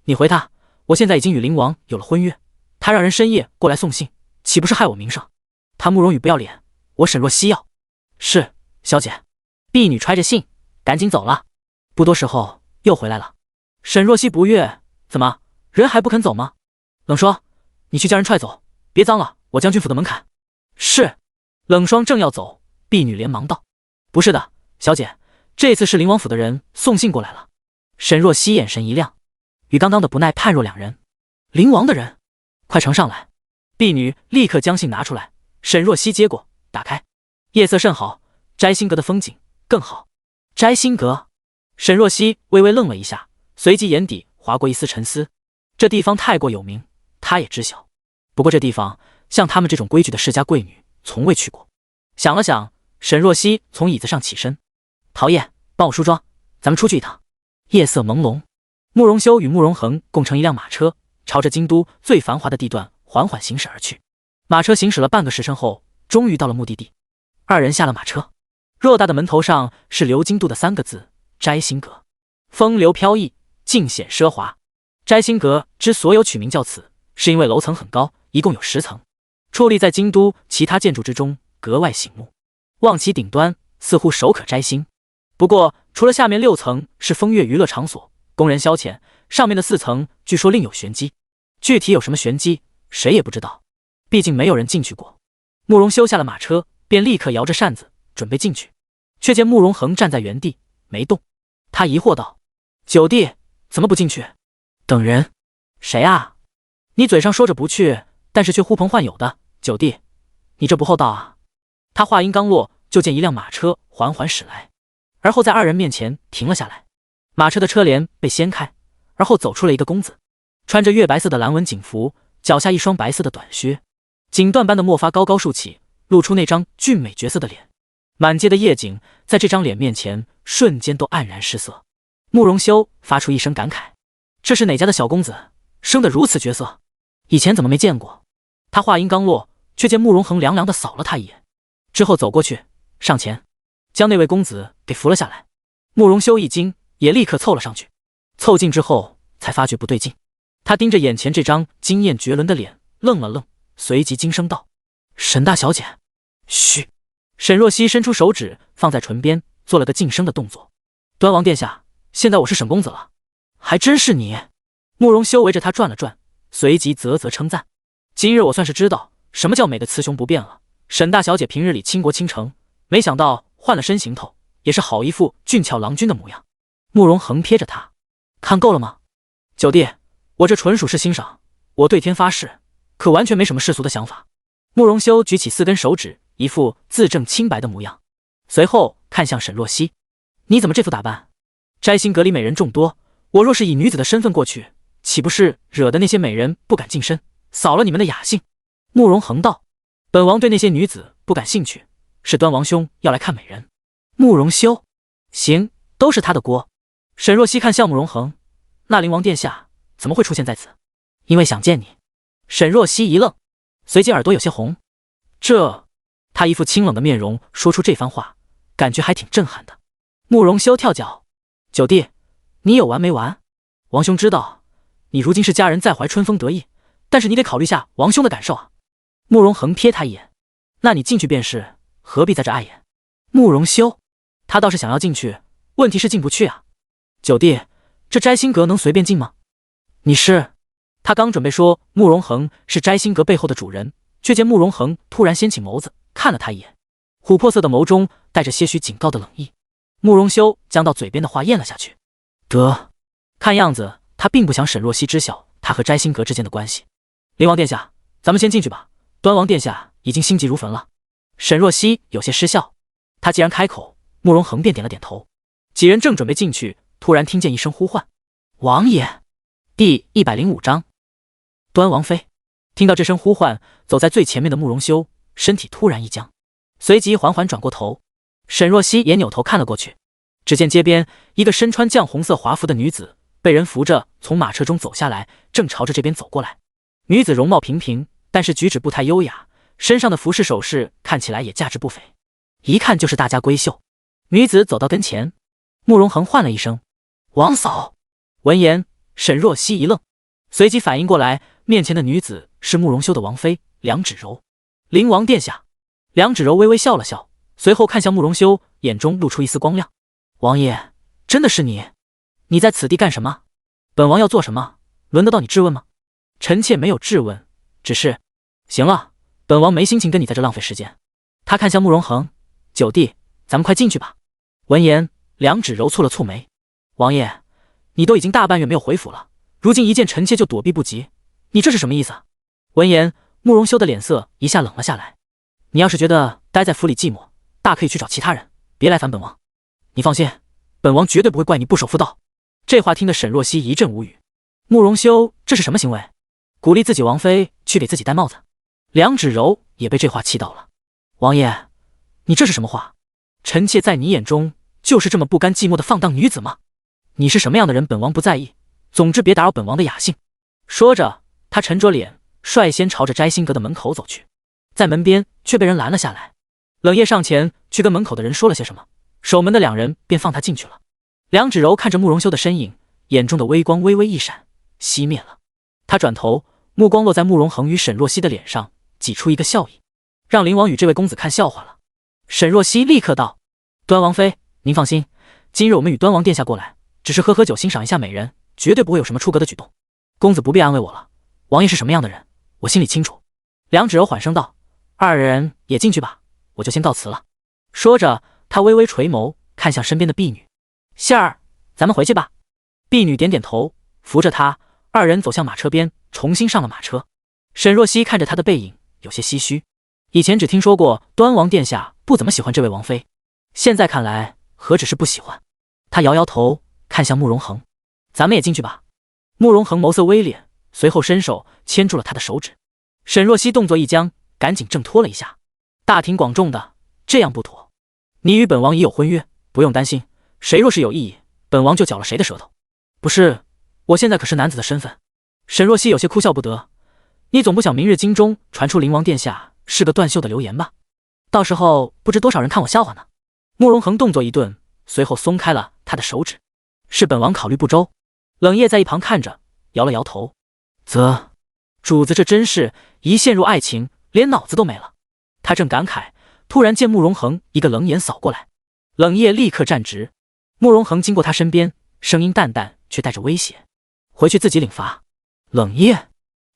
你回他，我现在已经与灵王有了婚约，他让人深夜过来送信，岂不是害我名声？他慕容羽不要脸，我沈若曦要。是，小姐。婢女揣着信赶紧走了，不多时候又回来了。沈若曦不悦：“怎么，人还不肯走吗？”冷说：“你去将人踹走，别脏了我将军府的门槛。是。冷霜正要走，婢女连忙道：“不是的，小姐，这次是灵王府的人送信过来了。”沈若曦眼神一亮，与刚刚的不耐判若两人。灵王的人，快呈上来。婢女立刻将信拿出来，沈若曦接过，打开。夜色甚好，摘星阁的风景更好。摘星阁，沈若曦微微愣了一下，随即眼底划过一丝沉思。这地方太过有名，她也知晓。不过这地方像他们这种规矩的世家贵女从未去过。想了想，沈若曦从椅子上起身：“陶叶，帮我梳妆，咱们出去一趟。”夜色朦胧，慕容修与慕容恒共乘一辆马车，朝着京都最繁华的地段缓缓行驶而去。马车行驶了半个时辰后，终于到了目的地。二人下了马车，偌大的门头上是鎏金镀的3个字：摘星阁。风流飘逸，尽显奢华。摘星阁之所有取名叫此，是因为楼层很高，一共有10层，矗立在京都其他建筑之中，格外醒目。望其顶端，似乎手可摘星。不过除了下面6层是风月娱乐场所，供人消遣，上面的4层据说另有玄机。具体有什么玄机，谁也不知道，毕竟没有人进去过。慕容修下了马车，便立刻摇着扇子准备进去，却见慕容恒站在原地没动。他疑惑道：“九弟，怎么不进去？等人？谁啊？你嘴上说着不去，但是却呼朋唤友的。九弟，你这不厚道啊！”他话音刚落，就见一辆马车缓缓驶来，而后在2人面前停了下来。马车的车帘被掀开，而后走出了一个公子，穿着月白色的蓝纹锦服，脚下一双白色的短靴，锦缎般的墨发高高竖起，露出那张俊美绝色的脸。满街的夜景在这张脸面前瞬间都黯然失色。慕容修发出一声感慨：“这是哪家的小公子，生得如此绝色？以前怎么没见过？”他话音刚落，却见慕容恒凉凉地扫了他一眼，之后走过去，上前将那位公子给扶了下来。慕容修一惊，也立刻凑了上去。凑近之后，才发觉不对劲。他盯着眼前这张惊艳绝伦的脸，愣了愣，随即惊声道：“沈大小姐。”嘘。沈若曦伸出手指放在唇边，做了个噤声的动作：“端王殿下，现在我是沈公子了。”“还真是你。”慕容修围着他转了转，随即啧啧称赞：“今日我算是知道什么叫美的雌雄不变了。沈大小姐平日里倾国倾城，没想到换了身行头，也是好一副俊俏郎君的模样。”慕容恒瞥着他：“看够了吗？”“九弟，我这纯属是欣赏，我对天发誓，可完全没什么世俗的想法。”慕容修举起4根手指，一副自证清白的模样，随后看向沈若曦：“你怎么这副打扮？摘星阁里美人众多，我若是以女子的身份过去，岂不是惹得那些美人不敢近身，扫了你们的雅兴？”慕容恒道：“本王对那些女子不感兴趣，是端王兄要来看美人。”慕容修：“行，都是他的锅。”沈若曦看向慕容恒：“那灵王殿下怎么会出现在此？”“因为想见你。”沈若曦一愣，随即耳朵有些红。他一副清冷的面容说出这番话，感觉还挺震撼的。慕容修跳脚：“九弟，你有完没完？王兄知道你如今是佳人在怀，春风得意，但是你得考虑下王兄的感受啊。”慕容恒瞥他一眼：“那你进去便是，何必在这碍眼？”慕容修：“他倒是想要进去，问题是进不去啊。”“九弟，这摘星阁能随便进吗？”“你是……”他刚准备说慕容恒是摘星阁背后的主人，却见慕容恒突然掀起眸子看了他一眼，琥珀色的眸中带着些许警告的冷意。慕容修将到嘴边的话咽了下去。得，看样子他并不想沈若曦知晓他和摘星阁之间的关系。“灵王殿下，咱们先进去吧，端王殿下已经心急如焚了。”沈若曦有些失笑，他既然开口，慕容恒便点了点头。几人正准备进去，突然听见一声呼唤：“王爷！”第105章端王妃。听到这声呼唤，走在最前面的慕容修身体突然一僵，随即缓缓转过头。沈若曦也扭头看了过去，只见街边一个身穿绛红色华服的女子被人扶着从马车中走下来，正朝着这边走过来。女子容貌平平，但是举止不太优雅，身上的服饰首饰看起来也价值不菲，一看就是大家闺秀。女子走到跟前，慕容恒唤了一声：“王嫂。”闻言，沈若曦一愣，随即反应过来，面前的女子是慕容修的王妃梁芷柔。“灵王殿下。”梁芷柔微微笑了笑，随后看向慕容修，眼中露出一丝光亮：“王爷，真的是你？你在此地干什么？本王要做什么，轮得到你质问吗？”臣妾没有质问，只是……行了，本王没心情跟你在这浪费时间。他看向慕容恒，九弟，咱们快进去吧。闻言，两指揉蹙了蹙眉，王爷，你都已经大半月没有回府了，如今一见臣妾就躲避不及，你这是什么意思？闻言，慕容修的脸色一下冷了下来。你要是觉得待在府里寂寞，大可以去找其他人，别来烦本王。你放心，本王绝对不会怪你不守妇道。这话听得沈若曦一阵无语。慕容修这是什么行为？鼓励自己王妃去给自己戴帽子？梁芷柔也被这话气到了。王爷，你这是什么话？臣妾在你眼中就是这么不甘寂寞的放荡女子吗？你是什么样的人，本王不在意，总之别打扰本王的雅兴。说着，他沉着脸，率先朝着摘星阁的门口走去，在门边却被人拦了下来。冷夜上前去跟门口的人说了些什么，守门的两人便放他进去了。梁芷柔看着慕容修的身影，眼中的微光微微一闪，熄灭了。他转头，目光落在慕容恒与沈若曦的脸上，挤出一个笑意，让灵王与这位公子看笑话了。沈若曦立刻道：端王妃，您放心，今日我们与端王殿下过来，只是喝喝酒，欣赏一下美人，绝对不会有什么出格的举动。公子不必安慰我了，王爷是什么样的人，我心里清楚。梁芷柔缓声道：二人也进去吧，我就先告辞了。说着，他微微垂眸，看向身边的婢女：杏儿，咱们回去吧。婢女点点头，扶着他，二人走向马车边，重新上了马车。沈若曦看着他的背影，有些唏嘘。以前只听说过端王殿下不怎么喜欢这位王妃，现在看来何止是不喜欢。他摇摇头，看向慕容恒：咱们也进去吧。慕容恒眸色微敛，随后伸手牵住了他的手指。沈若曦动作一僵，赶紧挣脱了一下。大庭广众的，这样不妥。你与本王已有婚约，不用担心，谁若是有异议，本王就绞了谁的舌头。不是，我现在可是男子的身份。沈若曦有些哭笑不得。你总不想明日京中传出灵王殿下是个断袖的流言吧？到时候不知多少人看我笑话呢。慕容恒动作一顿，随后松开了他的手指。是本王考虑不周。冷夜在一旁看着，摇了摇头。主子这真是一陷入爱情，连脑子都没了。他正感慨，突然见慕容恒一个冷眼扫过来。冷夜立刻站直。慕容恒经过他身边，声音淡淡却带着威胁：回去自己领罚。冷夜，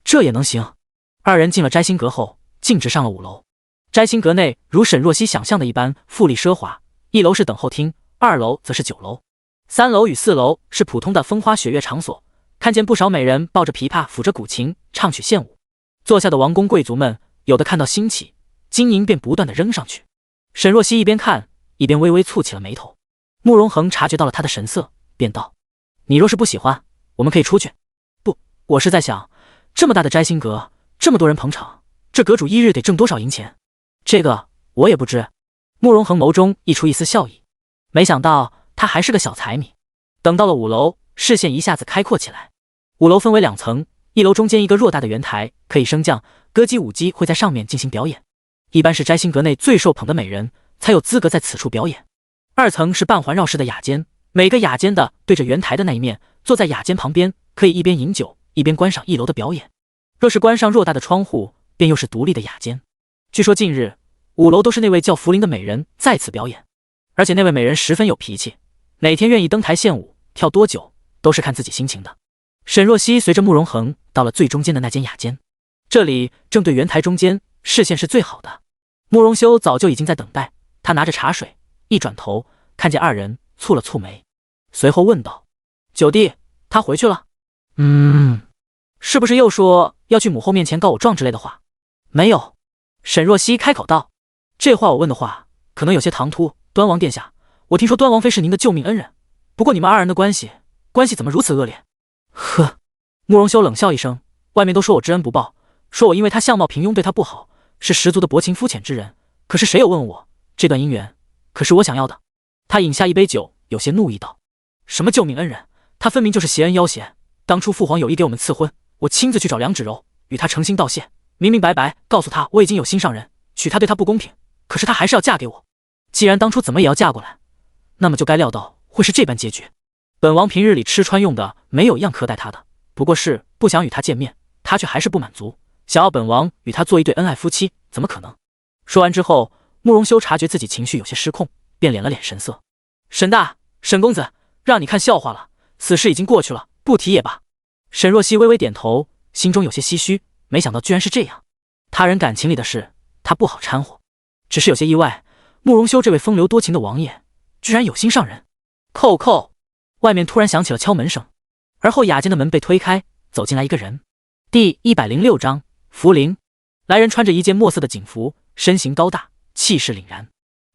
这也能行？二人进了摘星阁后，径直上了5楼。摘星阁内如沈若曦想象的一般富丽奢华，1楼是等候厅，2楼则是酒楼，3楼与4楼是普通的风花雪月场所。看见不少美人抱着琵琶，抚着古琴，唱曲献舞。坐下的王公贵族们，有的看到兴起，金银便不断的扔上去。沈若曦一边看，一边微微蹙起了眉头。慕容恒察觉到了他的神色，便道：你若是不喜欢，我们可以出去。不，我是在想，这么大的摘星阁，这么多人捧场，这阁主一日得挣多少银钱？这个我也不知。慕容恒眸中溢出一丝笑意，没想到他还是个小财迷。等到了5楼，视线一下子开阔起来。5楼分为2层，1楼中间一个偌大的圆台，可以升降，歌姬舞姬会在上面进行表演。一般是摘星阁内最受捧的美人才有资格在此处表演。2层是半环绕式的雅间，每个雅间的对着圆台的那一面，坐在雅间旁边，可以一边饮酒一边观赏1楼的表演。若是关上偌大的窗户，便又是独立的雅间。据说近日5楼都是那位叫福林的美人在此表演，而且那位美人十分有脾气，哪天愿意登台献舞，跳多久都是看自己心情的。沈若曦随着慕容恒到了最中间的那间雅间，这里正对圆台中间，视线是最好的。慕容修早就已经在等待，他拿着茶水，一转头看见二人，蹙了蹙眉，随后问道：九弟，他回去了？是不是又说要去母后面前告我状之类的话？没有。沈若曦开口道：这话我问的话可能有些唐突，端王殿下，我听说端王妃是您的救命恩人，不过你们二人的关系怎么如此恶劣？呵，慕容修冷笑一声，外面都说我知恩不报，说我因为他相貌平庸对他不好，是十足的薄情肤浅之人，可是谁有问我这段姻缘可是我想要的？他饮下一杯酒，有些怒意道：什么救命恩人，他分明就是挟恩要挟，当初父皇有意给我们赐婚，我亲自去找梁芷柔，与他诚心道谢，明明白白告诉他我已经有心上人，娶她对他不公平，可是他还是要嫁给我。既然当初怎么也要嫁过来，那么就该料到会是这般结局。本王平日里吃穿用的没有一样苛待他的，不过是不想与他见面，他却还是不满足，想要本王与他做一对恩爱夫妻，怎么可能？说完之后，慕容修察觉自己情绪有些失控，便敛了敛神色。沈大，沈公子，让你看笑话了，此事已经过去了，不提也罢。沈若曦微微点头，心中有些唏嘘，没想到居然是这样。他人感情里的事，他不好掺和。只是有些意外，慕容修这位风流多情的王爷，居然有心上人。叩叩，外面突然响起了敲门声，而后雅间的门被推开，走进来一个人。第106章福临。来人穿着一件墨色的锦服，身形高大，气势凛然。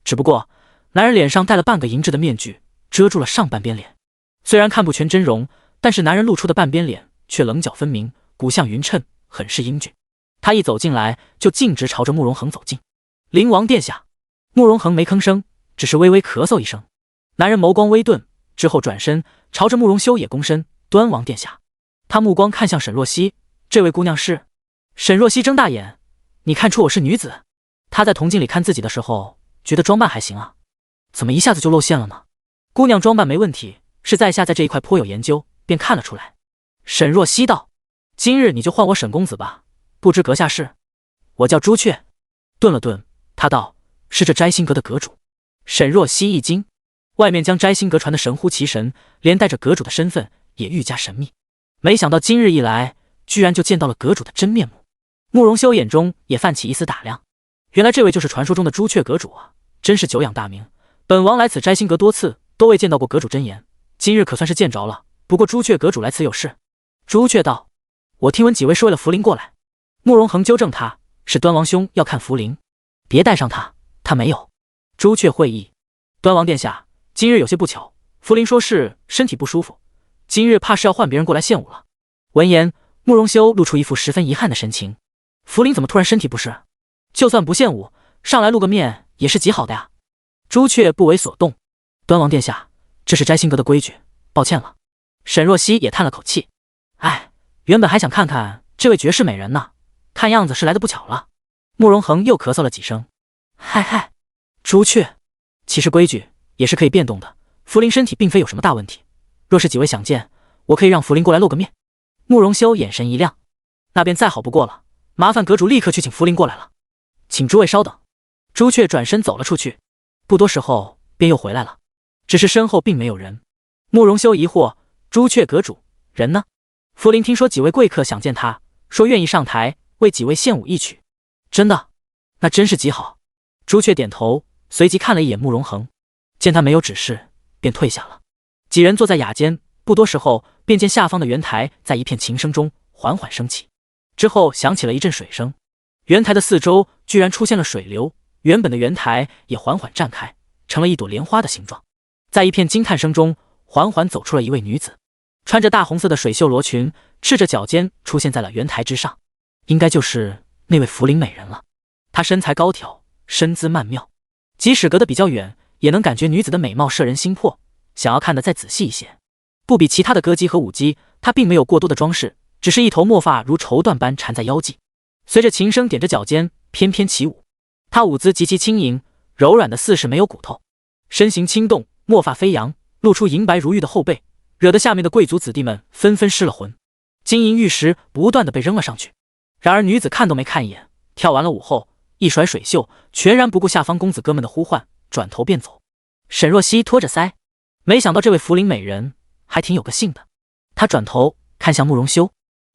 只不过男人脸上戴了半个银质的面具，遮住了上半边脸。虽然看不全真容，但是男人露出的半边脸却棱角分明，骨相匀称，很是英俊。他一走进来，就径直朝着慕容恒走近。灵王殿下。慕容恒没吭声，只是微微咳嗽一声。男人眸光微顿，之后转身朝着慕容修也躬身，端王殿下。他目光看向沈若曦，这位姑娘是？沈若曦睁大眼，你看出我是女子？她在铜镜里看自己的时候，觉得装扮还行啊，怎么一下子就露馅了呢？姑娘装扮没问题，是在下在这一块颇有研究，便看了出来。沈若曦道：今日你就唤我沈公子吧，不知阁下是？我叫朱雀。顿了顿，他道：是这摘星阁的阁主。沈若曦一惊，外面将摘星阁传得神乎其神，连带着阁主的身份也愈加神秘。没想到今日一来，居然就见到了阁主的真面目。慕容修眼中也泛起一丝打量，原来这位就是传说中的朱雀阁主啊，真是久仰大名。本王来此摘星阁多次，都未见到过阁主真颜，今日可算是见着了。不过朱雀阁主来此有事？朱雀道：我听闻几位是为了福临过来。慕容恒纠正他：是端王兄要看福临，别带上他，他没有。朱雀会意：端王殿下，今日有些不巧，福临说是身体不舒服，今日怕是要换别人过来献舞了。闻言，慕容修露出一副十分遗憾的神情。福临怎么突然身体不适？就算不献舞，上来露个面也是极好的呀。朱雀不为所动：端王殿下，这是摘星阁的规矩，抱歉了。沈若曦也叹了口气：哎，原本还想看看这位绝世美人呢，看样子是来得不巧了。慕容恒又咳嗽了几声：嗨嗨，朱雀，其实规矩也是可以变动的，福临身体并非有什么大问题，若是几位想见，我可以让福临过来露个面。慕容修眼神一亮：那便再好不过了，麻烦阁主立刻去请福临过来了。请诸位稍等。朱雀转身走了出去，不多时后便又回来了，只是身后并没有人。慕容修疑惑：朱雀阁主人呢？福临听说几位贵客想见他，说愿意上台为几位献舞一曲。真的？那真是极好。朱雀点头，随即看了一眼慕容恒，见他没有指示，便退下了。几人坐在雅间，不多时候便见下方的圆台在一片琴声中缓缓升起，之后响起了一阵水声，圆台的四周居然出现了水流，原本的圆台也缓缓绽开，成了一朵莲花的形状。在一片惊叹声中，缓缓走出了一位女子，穿着大红色的水袖罗裙，赤着脚尖出现在了圆台之上，应该就是那位福临美人了。她身材高挑，身姿曼妙，即使隔得比较远，也能感觉女子的美貌摄人心魄，想要看得再仔细一些。不比其他的歌姬和舞姬，她并没有过多的装饰，只是一头墨发如绸缎般缠在腰际，随着琴声踮着脚尖翩翩起舞。她舞姿极其轻盈，柔软的似是没有骨头，身形轻动，墨发飞扬，露出银白如玉的后背，惹得下面的贵族子弟们纷纷失了魂。金银玉石不断的被扔了上去，然而女子看都没看一眼，跳完了舞后，一甩水袖，全然不顾下方公子哥们的呼唤，转头便走。沈若曦托着腮，没想到这位福临美人还挺有个性的。她转头看向慕容修：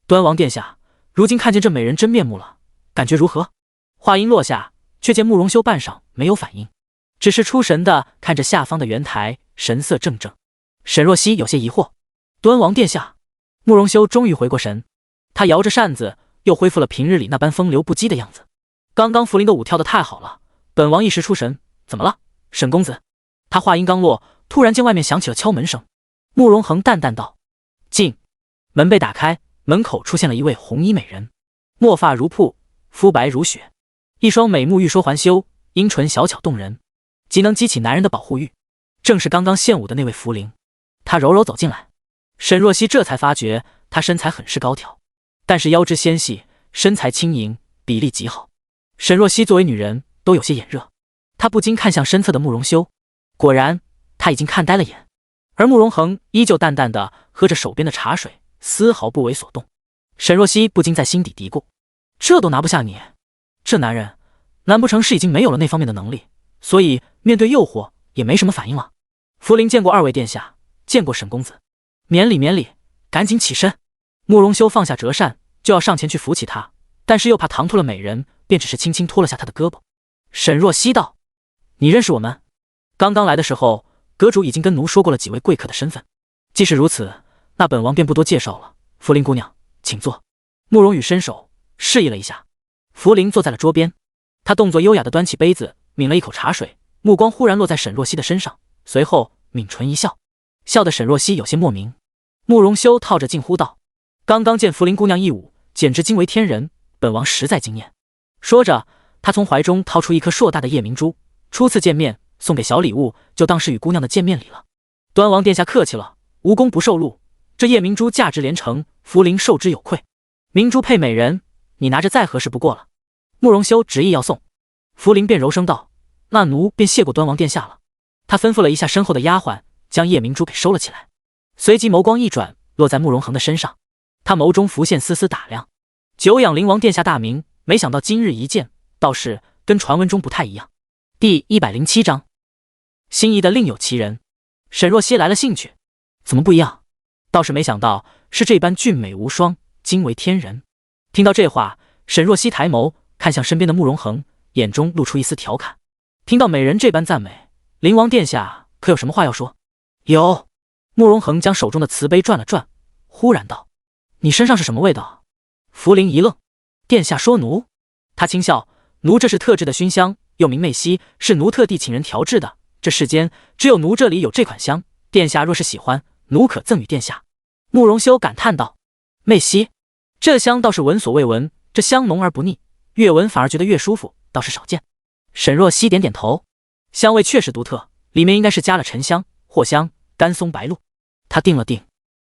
端王殿下，如今看见这美人真面目了，感觉如何？话音落下，却见慕容修半晌没有反应，只是出神的看着下方的圆台，神色怔怔。沈若曦有些疑惑：端王殿下。慕容修终于回过神，他摇着扇子，又恢复了平日里那般风流不羁的样子。刚刚福临的舞跳得太好了，本王一时出神，怎么了，沈公子？他话音刚落，突然间外面响起了敲门声。慕容恒淡淡道：进。门被打开，门口出现了一位红衣美人，墨发如瀑，肤白如雪，一双美目欲说还休，樱唇小巧动人，极能激起男人的保护欲，正是刚刚献舞的那位福临。他柔柔走进来，沈若曦这才发觉她身材很是高挑，但是腰肢纤细，身材轻盈，比例极好。沈若曦作为女人都有些眼热，她不禁看向身侧的慕容修，果然她已经看呆了眼。而慕容恒依旧淡淡的喝着手边的茶水，丝毫不为所动。沈若曦不禁在心底嘀咕：这都拿不下你，这男人难不成是已经没有了那方面的能力，所以面对诱惑也没什么反应了？福临见过二位殿下，见过沈公子，免礼免礼，赶紧起身。慕容修放下折扇，就要上前去扶起他，但是又怕唐突了美人，便只是轻轻拖了下她的胳膊。沈若曦道：“你认识我们？刚刚来的时候，阁主已经跟奴说过了几位贵客的身份。既是如此，那本王便不多介绍了。福临姑娘，请坐。”慕容羽伸手示意了一下，福临坐在了桌边。他动作优雅地端起杯子，抿了一口茶水，目光忽然落在沈若曦的身上，随后抿唇一笑，笑得沈若曦有些莫名。慕容修套着近乎道：“刚刚见福临姑娘一舞，简直惊为天人，本王实在惊艳。”说着，他从怀中掏出一颗硕大的夜明珠，初次见面送给小礼物，就当是与姑娘的见面礼了。端王殿下客气了，无功不受禄，这夜明珠价值连城，福临受之有愧。明珠配美人，你拿着再合适不过了。慕容修执意要送，福临便柔声道：“那奴便谢过端王殿下了。”他吩咐了一下身后的丫鬟，将夜明珠给收了起来，随即眸光一转，落在慕容恒的身上。他眸中浮现丝丝打量，久仰灵王殿下大名，没想到今日一见，倒是跟传闻中不太一样。第107章，心仪的另有其人。沈若曦来了兴趣，怎么不一样？倒是没想到是这般俊美无双，惊为天人。听到这话，沈若曦抬眸看向身边的慕容恒，眼中露出一丝调侃。听到美人这般赞美，灵王殿下可有什么话要说？有。慕容恒将手中的瓷杯转了转，忽然道：“你身上是什么味道？”福临一愣，殿下说奴？他轻笑：“奴这是特制的熏香，又名媚息，是奴特地请人调制的。这世间只有奴这里有这款香，殿下若是喜欢，奴可赠与殿下。”慕容修感叹道：“媚息，这香倒是闻所未闻，这香浓而不腻，越闻反而觉得越舒服，倒是少见。”沈若曦点点头，香味确实独特，里面应该是加了沉香、藿香、甘松、白露。他定了定，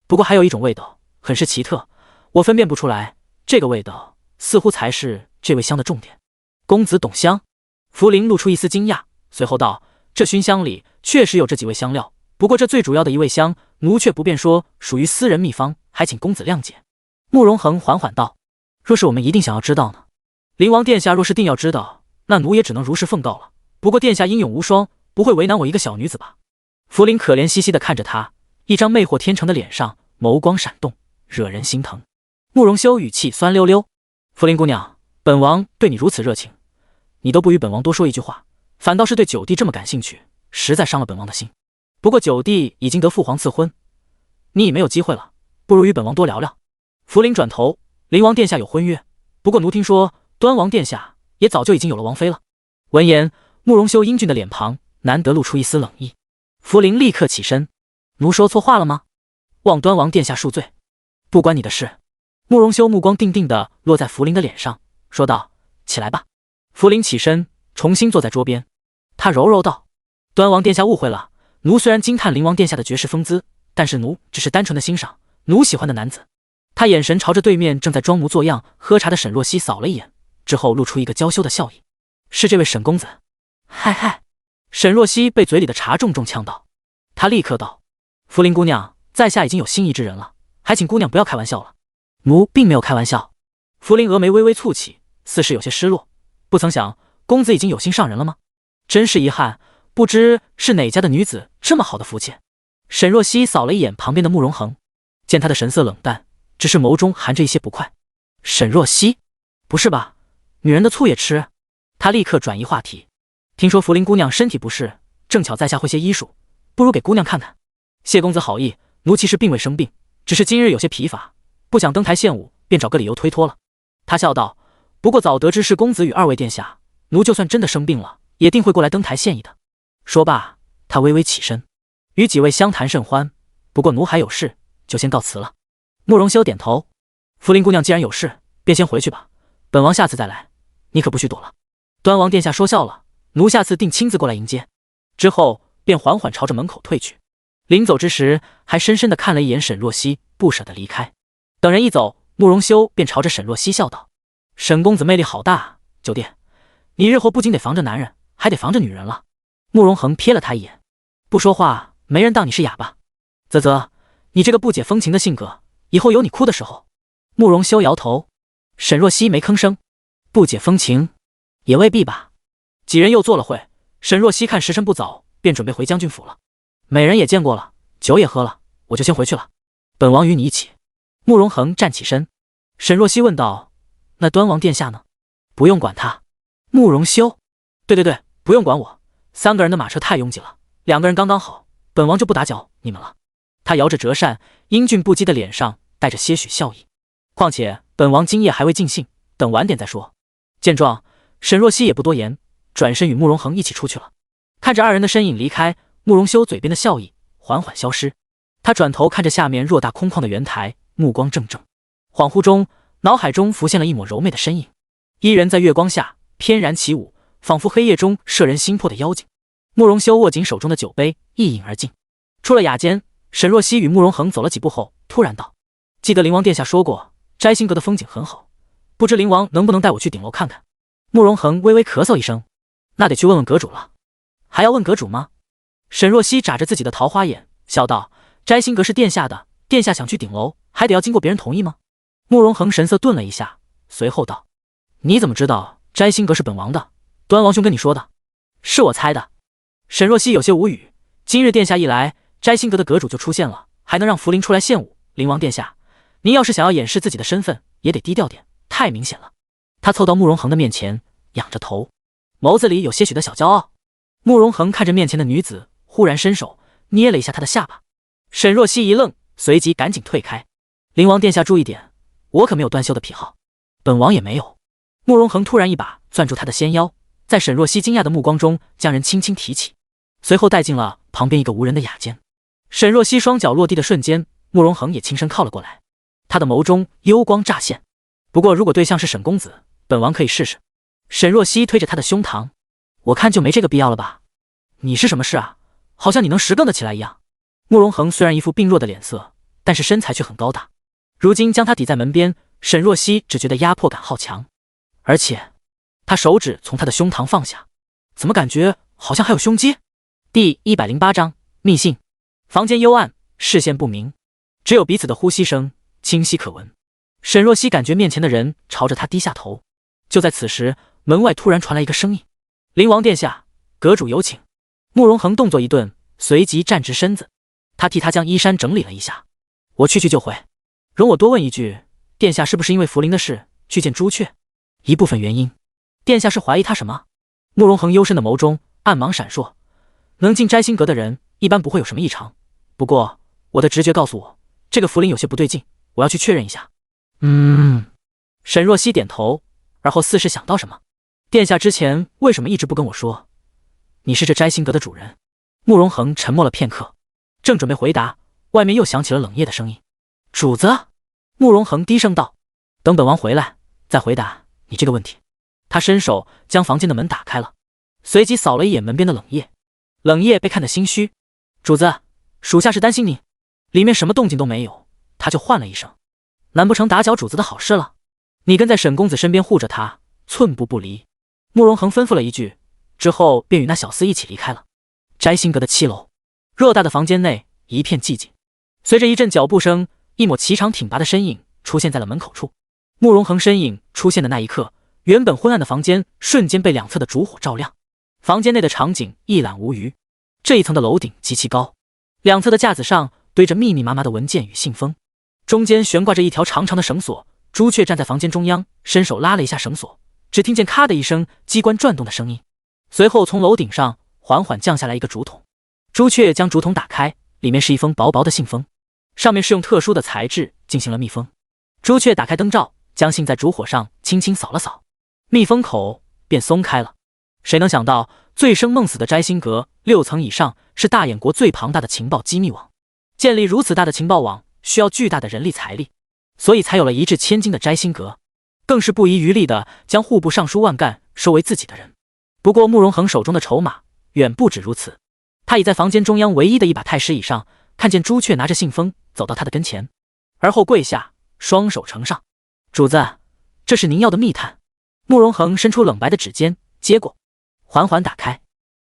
不过还有一种味道，很是奇特，我分辨不出来，这个味道似乎才是这味香的重点。公子懂香？福临露出一丝惊讶，随后道：“这熏香里确实有这几味香料，不过这最主要的一味香，奴却不便说，属于私人秘方，还请公子谅解。”慕容恒缓缓道：“若是我们一定想要知道呢？灵王殿下若是定要知道，那奴也只能如实奉告了。不过殿下英勇无双，不会为难我一个小女子吧？”福临可怜兮兮地看着他，一张魅惑天成的脸上，眸光闪动，惹人心疼。慕容修语气酸溜溜：“福临姑娘，本王对你如此热情，你都不与本王多说一句话，反倒是对九弟这么感兴趣，实在伤了本王的心。不过九弟已经得父皇赐婚，你已没有机会了，不如与本王多聊聊。”福临转头：“灵王殿下有婚约，不过奴听说端王殿下也早就已经有了王妃了。”闻言，慕容修英俊的脸庞难得露出一丝冷意。福临立刻起身：“奴说错话了吗？望端王殿下恕罪，不关你的事。”慕容修目光定定地落在福临的脸上，说道：“起来吧。”福临起身，重新坐在桌边。他柔柔道：“端王殿下误会了，奴虽然惊叹灵王殿下的绝世风姿，但是奴只是单纯的欣赏奴喜欢的男子。”他眼神朝着对面正在装模作样喝茶的沈若曦扫了一眼，之后露出一个娇羞的笑意：“是这位沈公子。”“嗨嗨。”沈若曦被嘴里的茶重重呛到，他立刻道：“福临姑娘，在下已经有心仪之人了，还请姑娘不要开玩笑了。”“奴并没有开玩笑。”福临峨眉微微蹙起，似是有些失落，不曾想公子已经有心上人了吗？真是遗憾，不知是哪家的女子这么好的福气。沈若曦扫了一眼旁边的慕容恒，见他的神色冷淡，只是眸中含着一些不快。沈若曦，不是吧？女人的醋也吃？他立刻转移话题：“听说福临姑娘身体不适，正巧在下会些医术，不如给姑娘看看。”“谢公子好意，奴其实并未生病，只是今日有些疲乏，不想登台献舞，便找个理由推脱了。”他笑道：“不过早得知是公子与二位殿下，奴就算真的生病了，也定会过来登台献艺的。”说罢，他微微起身，与几位相谈甚欢。不过奴还有事，就先告辞了。慕容修点头：“福临姑娘既然有事，便先回去吧，本王下次再来，你可不许躲了。”“端王殿下说笑了，奴下次定亲自过来迎接。”之后便缓缓朝着门口退去。临走之时，还深深地看了一眼沈若曦，不舍得离开。等人一走，慕容修便朝着沈若曦笑道：“沈公子魅力好大，九弟，你日后不仅得防着男人，还得防着女人了。”慕容恒瞥了他一眼，不说话，没人当你是哑巴。啧啧，你这个不解风情的性格，以后有你哭的时候。慕容修摇头。沈若曦没吭声。不解风情，也未必吧。几人又坐了会，沈若曦看时辰不早，便准备回将军府了。美人也见过了，酒也喝了，我就先回去了。本王与你一起。慕容恒站起身。沈若曦问道：“那端王殿下呢？不用管他。慕容修，对，不用管我。3个人的马车太拥挤了，2个人刚刚好，本王就不打搅你们了。他摇着折扇，英俊不羁的脸上带着些许笑意。况且本王今夜还未尽兴，等晚点再说。见状，沈若曦也不多言，转身与慕容恒一起出去了。看着2人的身影离开，慕容修嘴边的笑意缓缓消失。他转头看着下面偌大空旷的圆台，目光怔怔。恍惚中，脑海中浮现了一抹柔媚的身影，伊人在月光下翩然起舞，仿佛黑夜中摄人心魄的妖精。慕容修握紧手中的酒杯，一饮而尽。出了雅间，沈若曦与慕容恒走了几步后，突然道：“记得灵王殿下说过，摘星阁的风景很好，不知灵王能不能带我去顶楼看看？”慕容恒微微咳嗽一声：“那得去问问阁主了。”“还要问阁主吗？”沈若曦眨着自己的桃花眼，笑道：“摘星阁是殿下的，殿下想去顶楼，还得要经过别人同意吗？”慕容恒神色顿了一下，随后道：“你怎么知道摘星阁是本王的？端王兄跟你说的？”“是我猜的。”沈若曦有些无语，今日殿下一来，摘星阁的阁主就出现了，还能让福临出来献舞。灵王殿下，您要是想要掩饰自己的身份，也得低调点，太明显了。他凑到慕容恒的面前，仰着头，眸子里有些许的小骄傲。慕容恒看着面前的女子，忽然伸手捏了一下她的下巴。沈若曦一愣，随即赶紧退开。灵王殿下注意点，我可没有断袖的癖好。本王也没有。慕容恒突然一把攥住她的纤腰，在沈若曦惊讶的目光中将人轻轻提起，随后带进了旁边一个无人的雅间。沈若曦双脚落地的瞬间，慕容恒也轻身靠了过来，他的眸中幽光乍现。不过如果对象是沈公子，本王可以试试。沈若曦推着他的胸膛：“我看就没这个必要了吧？你是什么事啊？好像你能10更得起来一样。”慕容恒虽然一副病弱的脸色，但是身材却很高大。如今将他抵在门边，沈若曦只觉得压迫感好强。而且他手指从他的胸膛放下，怎么感觉好像还有胸肌？第108章密信。房间幽暗，视线不明，只有彼此的呼吸声清晰可闻。沈若曦感觉面前的人朝着他低下头。就在此时，门外突然传来一个声音：“灵王殿下，阁主有请。”慕容恒动作一顿，随即站直身子。他替他将衣衫整理了一下：“我去就回。容我多问一句，殿下是不是因为福临的事去见朱雀？一部分原因，殿下是怀疑他什么？”慕容恒幽深的眸中暗芒闪烁，能进摘星阁的人一般不会有什么异常，不过我的直觉告诉我，这个福临有些不对劲，我要去确认一下。沈若曦点头，而后似是想到什么：“殿下之前为什么一直不跟我说你是这摘星阁的主人？”慕容恒沉默了片刻，正准备回答，外面又响起了冷冽的声音：“主子。”慕容恒低声道：“等本王回来再回答你这个问题。”他伸手将房间的门打开了，随即扫了一眼门边的冷冽。冷冽被看得心虚：“主子，属下是担心你。”里面什么动静都没有，他就唤了一声：“难不成打搅主子的好事了？你跟在沈公子身边护着他，寸步不离。”慕容恒吩咐了一句，之后便与那小厮一起离开了。摘星阁的7楼，偌大的房间内一片寂静。随着一阵脚步声，一抹颀长挺拔的身影出现在了门口处。慕容恒身影出现的那一刻，原本昏暗的房间瞬间被2侧的烛火照亮。房间内的场景一览无余。这一层的楼顶极其高，2侧的架子上堆着密密麻麻的文件与信封，中间悬挂着一条长长的绳索。朱雀站在房间中央，伸手拉了一下绳索，只听见咔的一声机关转动的声音，随后从楼顶上缓缓降下来一个竹筒。朱雀将竹筒打开，里面是一封薄薄的信封，上面是用特殊的材质进行了密封。朱雀打开灯罩，将信在烛火上轻轻扫了扫，密封口便松开了。谁能想到，醉生梦死的摘星阁6层以上是大眼国最庞大的情报机密网，建立如此大的情报网需要巨大的人力财力，所以才有了一掷千金的摘星阁，更是不遗余力地将户部尚书万干收为自己的人。不过慕容恒手中的筹码远不止如此，他已在房间中央唯一的一把太师椅上，看见朱雀拿着信封走到他的跟前，而后跪下，双手呈上：“主子，这是您要的密探。”慕容恒伸出冷白的指尖接过，缓缓打开，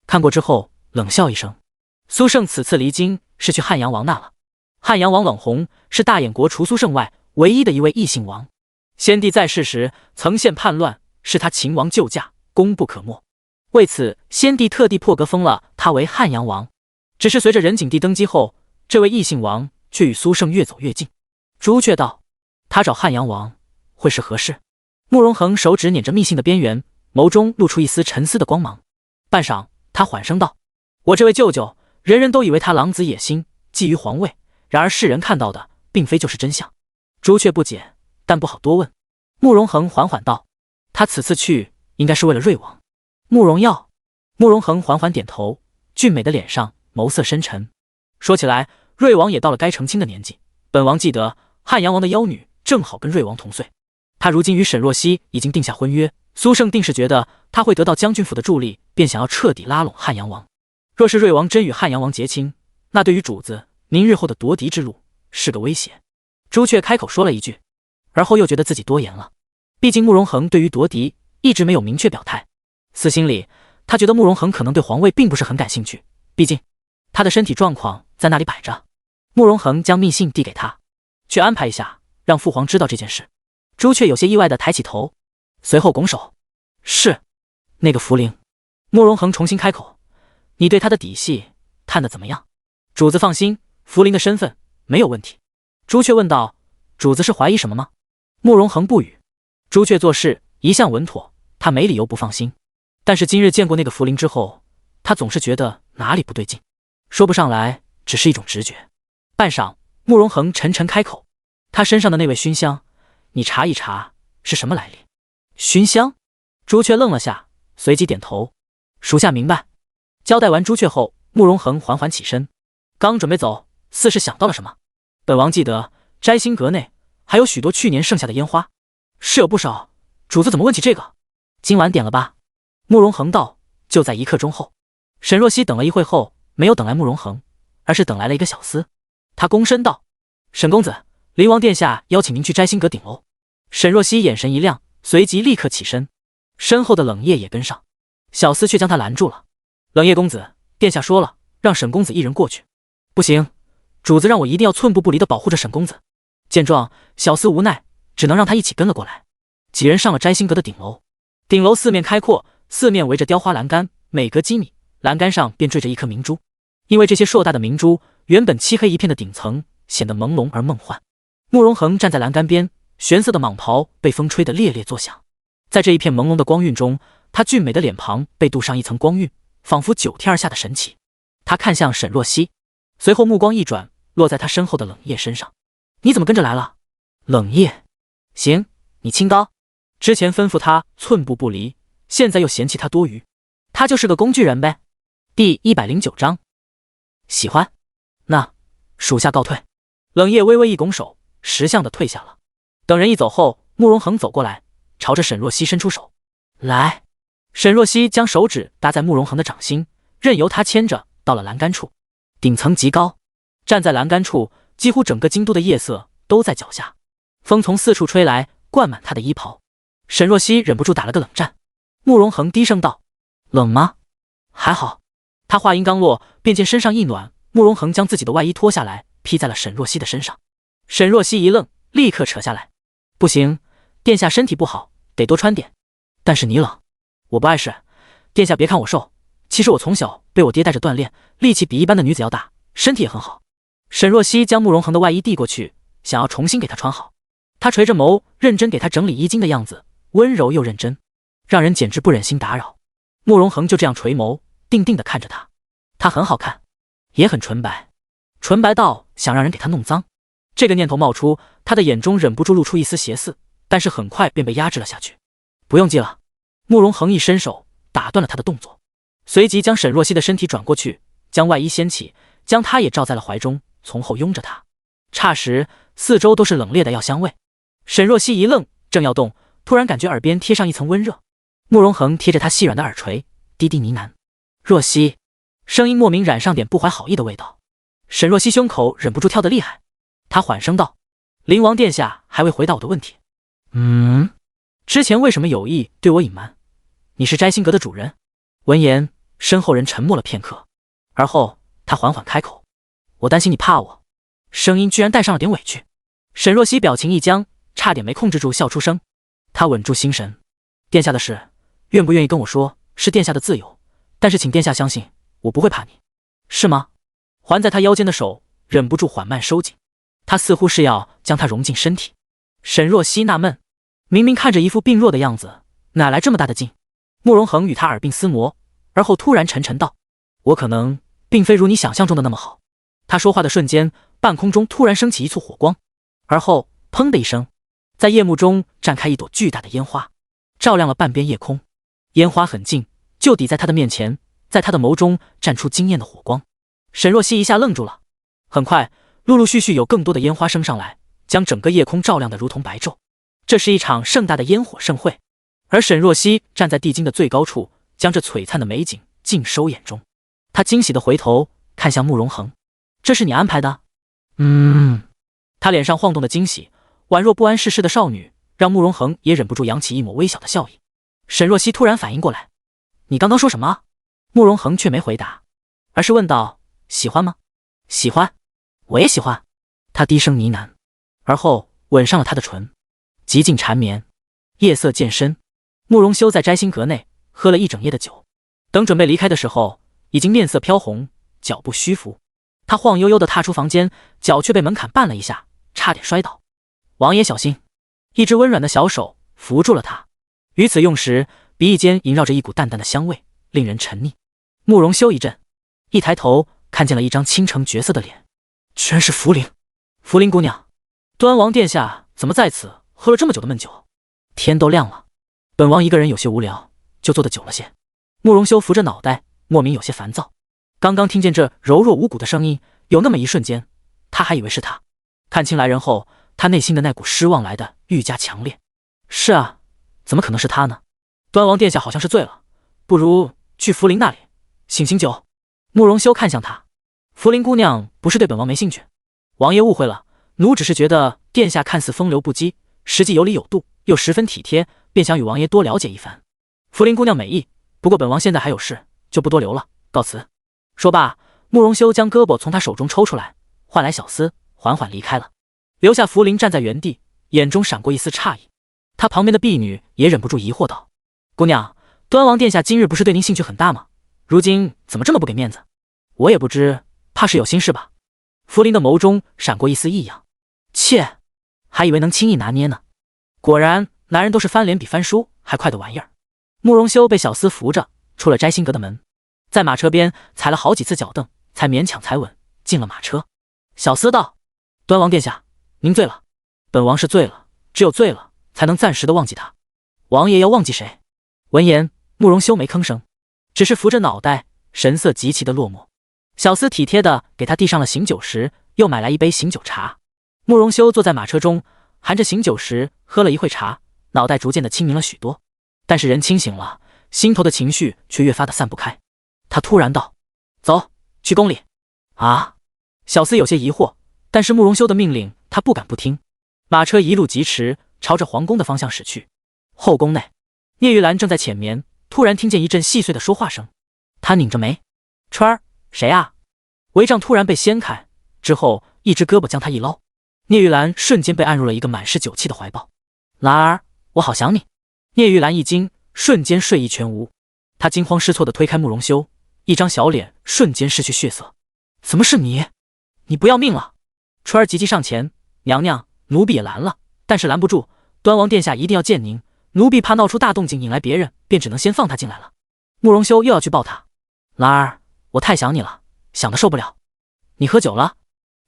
看过之后冷笑一声：“苏胜此次离京是去汉阳王那了。汉阳王冷红是大眼国除苏胜外唯一的一位异姓王，先帝在世时曾陷叛乱，是他秦王救驾，功不可没。为此，先帝特地破格封了他为汉阳王。只是随着仁景帝登基后，这位异姓王却与苏胜越走越近。”朱雀道：“他找汉阳王会是何事？”慕容恒手指捻着密信的边缘，眸中露出一丝沉思的光芒。半晌，他缓声道：“我这位舅舅，人人都以为他狼子野心，觊觎皇位，然而世人看到的，并非就是真相。”朱雀不解，但不好多问。慕容恒缓缓道：“他此次去，应该是为了瑞王。”慕容耀。慕容恒缓缓点头，俊美的脸上眸色深沉。说起来，瑞王也到了该成亲的年纪。本王记得汉阳王的妖女正好跟瑞王同岁，他如今与沈若曦已经定下婚约，苏胜定是觉得他会得到将军府的助力，便想要彻底拉拢汉阳王。若是瑞王真与汉阳王结亲，那对于主子您日后的夺嫡之路是个威胁。朱雀开口说了一句，而后又觉得自己多言了。毕竟慕容恒对于夺嫡一直没有明确表态，私心里他觉得慕容恒可能对皇位并不是很感兴趣，毕竟他的身体状况在那里摆着。慕容恒将密信递给他，去安排一下，让父皇知道这件事。朱雀有些意外地抬起头，随后拱手：“是。”那个茯苓。慕容恒重新开口：“你对他的底细探得怎么样？”主子放心，茯苓的身份没有问题。朱雀问道：“主子是怀疑什么吗？”慕容恒不语。朱雀做事一向稳妥，他没理由不放心。但是今日见过那个茯苓之后，他总是觉得哪里不对劲，说不上来，只是一种直觉。半晌，慕容恒沉沉开口：“他身上的那味熏香，你查一查是什么来历？”熏香？朱雀愣了下，随即点头：“属下明白。”交代完朱雀后，慕容恒缓缓起身，刚准备走，似是想到了什么：“本王记得摘星阁内还有许多去年剩下的烟花，是有不少。主子怎么问起这个？今晚点了吧？”慕容恒道：“就在1刻钟后。”沈若曦等了一会后，没有等来慕容恒，而是等来了一个小厮。他躬身道：“沈公子，灵王殿下邀请您去摘星阁顶楼。”沈若曦眼神一亮，随即立刻起身，身后的冷夜也跟上。小厮却将他拦住了：“冷夜公子，殿下说了，让沈公子一人过去。”“不行，主子让我一定要寸步不离地保护着沈公子。”见状，小厮无奈，只能让他一起跟了过来。几人上了摘星阁的顶楼。顶楼四面开阔，四面围着雕花栏杆，每隔几米，栏杆上便缀着一颗明珠。因为这些硕大的明珠，原本漆黑一片的顶层显得朦胧而梦幻。慕容恒站在栏杆边，玄色的蟒袍被风吹得猎猎作响。在这一片朦胧的光晕中，他俊美的脸庞被镀上一层光晕，仿佛9天而下的神奇。他看向沈若曦，随后目光一转，落在他身后的冷夜身上：“你怎么跟着来了？”冷夜：“行，你清高。之前吩咐他寸步不离，现在又嫌弃他多余，他就是个工具人呗。”第109章。喜欢，那属下告退。冷夜微微一拱手，识相的退下了。等人一走后，慕容恒走过来，朝着沈若曦伸出手：“来。”沈若曦将手指搭在慕容恒的掌心，任由他牵着到了栏杆处。顶层极高，站在栏杆处，几乎整个京都的夜色都在脚下，风从四处吹来，灌满他的衣袍。沈若曦忍不住打了个冷战。慕容恒低声道：“冷吗？”“还好。”他话音刚落，便见身上一暖，慕容恒将自己的外衣脱下来，披在了沈若曦的身上。沈若曦一愣，立刻扯下来：“不行，殿下身体不好，得多穿点。但是你冷。”“我不碍事，殿下别看我瘦，其实我从小被我爹带着锻炼，力气比一般的女子要大，身体也很好。”沈若曦将慕容恒的外衣递过去，想要重新给他穿好。他垂着眸，认真给他整理衣襟的样子，温柔又认真，让人简直不忍心打扰。慕容恒就这样垂眸，定定地看着他。他很好看，也很纯白，纯白到想让人给他弄脏。这个念头冒出，他的眼中忍不住露出一丝邪肆，但是很快便被压制了下去。“不用记了。”慕容恒一伸手打断了他的动作，随即将沈若曦的身体转过去，将外衣掀起，将她也罩在了怀中，从后拥着她。霎时四周都是冷冽的药香味。沈若曦一愣，正要动，突然感觉耳边贴上一层温热。慕容恒贴着她细软的耳垂，低低呢喃：“若曦。”声音莫名染上点不怀好意的味道。沈若曦胸口忍不住跳得厉害，她缓声道：“灵王殿下还未回答我的问题。之前为什么有意对我隐瞒？你是摘星阁的主人？”闻言，身后人沉默了片刻，而后他缓缓开口：“我担心你怕我。”声音居然带上了点委屈。沈若曦表情一僵，差点没控制住笑出声。她稳住心神：“殿下的事，愿不愿意跟我说，是殿下的自由，但是请殿下相信，我不会怕你，是吗？”环在他腰间的手忍不住缓慢收紧，他似乎是要将他融进身体。沈若曦纳闷：“明明看着一副病弱的样子，哪来这么大的劲？慕容恒与他耳鬓厮磨，而后突然沉沉道：“我可能并非如你想象中的那么好。”他说话的瞬间，半空中突然升起一簇火光，而后砰的一声，在夜幕中绽开一朵巨大的烟花，照亮了半边夜空。烟花很近，就抵在他的面前，在他的眸中绽出惊艳的火光。沈若曦一下愣住了。很快，陆陆续续有更多的烟花升上来，将整个夜空照亮得如同白昼。这是一场盛大的烟火盛会，而沈若曦站在地京的最高处，将这璀璨的美景尽收眼中。他惊喜地回头看向慕容恒：“这是你安排的？”他脸上晃动的惊喜，宛若不谙世事的少女，让慕容恒也忍不住扬起一抹微小的笑意。沈若曦突然反应过来：“你刚刚说什么？”慕容恒却没回答，而是问道：“喜欢吗？”“喜欢，我也喜欢。”他低声呢喃，而后吻上了她的唇。极尽缠绵。夜色渐深，慕容修在摘星阁内喝了一整夜的酒，等准备离开的时候，已经面色飘红，脚步虚浮。他晃悠悠地踏出房间，脚却被门槛绊了一下，差点摔倒。“王爷小心！”一只温软的小手扶住了他。与此用时，鼻翼间萦绕着一股淡淡的香味，令人沉溺。慕容修一震，一抬头看见了一张倾城绝色的脸，居然是福陵。福陵姑娘，端王殿下怎么在此喝了这么久的闷酒？天都亮了，本王一个人有些无聊，就坐得久了些。慕容修扶着脑袋，莫名有些烦躁。刚刚听见这柔弱无骨的声音，有那么一瞬间，他还以为是他。看清来人后，他内心的那股失望来得愈加强烈。是啊，怎么可能是他呢？端王殿下好像是醉了，不如去福陵那里醒醒酒。慕容修看向他：“福陵姑娘不是对本王没兴趣，王爷误会了，奴只是觉得殿下看似风流不羁，实际有理有度，又十分体贴，便想与王爷多了解一番。福陵姑娘美意，不过本王现在还有事，就不多留了，告辞。”说罢，慕容修将胳膊从他手中抽出来，唤来小厮，缓缓离开了，留下福陵站在原地，眼中闪过一丝诧异。他旁边的婢女也忍不住疑惑道：“姑娘，端王殿下今日不是对您兴趣很大吗？如今怎么这么不给面子？”“我也不知，怕是有心事吧。”福陵的眸中闪过一丝异样。“切，还以为能轻易拿捏呢。果然，男人都是翻脸比翻书还快的玩意儿。”慕容修被小厮扶着出了摘星阁的门，在马车边踩了好几次脚蹬，才勉强踩稳进了马车。小厮道：“端王殿下，您醉了。本王是醉了，只有醉了才能暂时的忘记他。王爷要忘记谁？”闻言，慕容修没吭声，只是扶着脑袋，神色极其的落寞。小厮体贴的给他递上了醒酒时，又买来一杯醒酒茶。慕容修坐在马车中，含着醒酒时喝了一会茶，脑袋逐渐的清明了许多。但是人清醒了，心头的情绪却越发的散不开。他突然道：“走，去宫里。”“啊！”小厮有些疑惑，但是慕容修的命令他不敢不听。马车一路疾驰，朝着皇宫的方向驶去。后宫内，聂玉兰正在浅眠，突然听见一阵细碎的说话声。他拧着眉：“川儿，谁啊？”帷帐突然被掀开，之后一只胳膊将他一捞，聂玉兰瞬间被按入了一个满是酒气的怀抱。“兰儿，我好想你。”聂玉兰一惊，瞬间睡意全无。她惊慌失措地推开慕容修，一张小脸瞬间失去血色。“怎么是你？你不要命了？”川儿急急上前：“娘娘，奴婢也拦了，但是拦不住，端王殿下一定要见您，奴婢怕闹出大动静引来别人，便只能先放他进来了。”慕容修又要去抱她：“兰儿，我太想你了，想得受不了。你喝酒了？”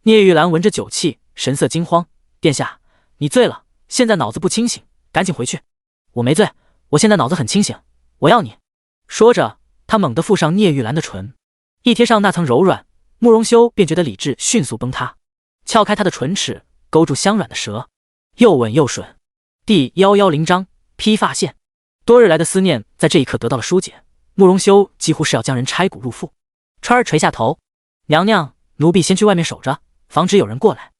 聂玉兰闻着酒气，神色惊慌：“殿下，你醉了，现在脑子不清醒，赶紧回去。”“我没醉，我现在脑子很清醒，我要你。”说着，他猛地附上聂玉兰的唇，一贴上那层柔软，慕容修便觉得理智迅速崩塌，撬开他的唇齿，勾住香软的舌，又吻又吮。第110章披发线。多日来的思念在这一刻得到了疏解，慕容修几乎是要将人拆骨入腹。川儿垂下头：“娘娘，奴婢先去外面守着，防止有人过来。”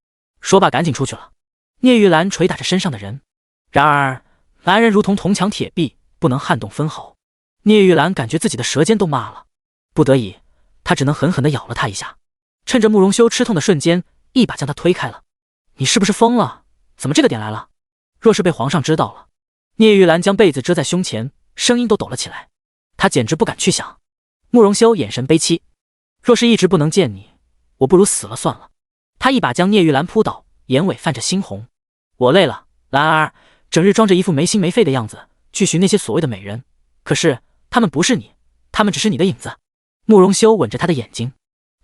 说罢赶紧出去了。聂玉兰捶打着身上的人，然而男人如同铜墙铁壁，不能撼动分毫。聂玉兰感觉自己的舌尖都麻了，不得已，她只能狠狠地咬了他一下，趁着慕容修吃痛的瞬间，一把将他推开了。“你是不是疯了？怎么这个点来了？若是被皇上知道了……”聂玉兰将被子遮在胸前，声音都抖了起来。她简直不敢去想。慕容修眼神悲戚：“若是一直不能见你，我不如死了算了。”他一把将聂玉兰扑倒，眼尾泛着猩红：“我累了，兰儿，整日装着一副没心没肺的样子去寻那些所谓的美人，可是他们不是你，他们只是你的影子。慕容修吻着他的眼睛，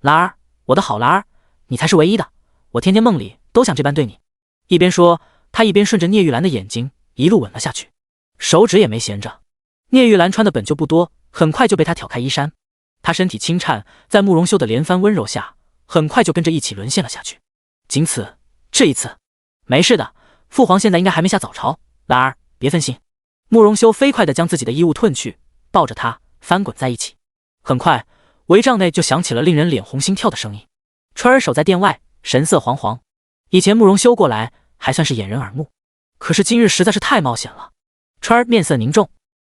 兰儿，我的好兰儿，你才是唯一的，我天天梦里都想这般对你。一边说，他一边顺着聂玉兰的眼睛一路吻了下去，手指也没闲着。聂玉兰穿的本就不多，很快就被他挑开衣衫，她身体轻颤，在慕容修的连番温柔下，很快就跟着一起沦陷了下去。仅此，这一次没事的，父皇现在应该还没下早朝，兰儿别分心。慕容修飞快地将自己的衣物褪去，抱着她翻滚在一起。很快，帷帐内就响起了令人脸红心跳的声音。春儿守在殿外，神色惶惶。以前慕容修过来还算是掩人耳目，可是今日实在是太冒险了。春儿面色凝重，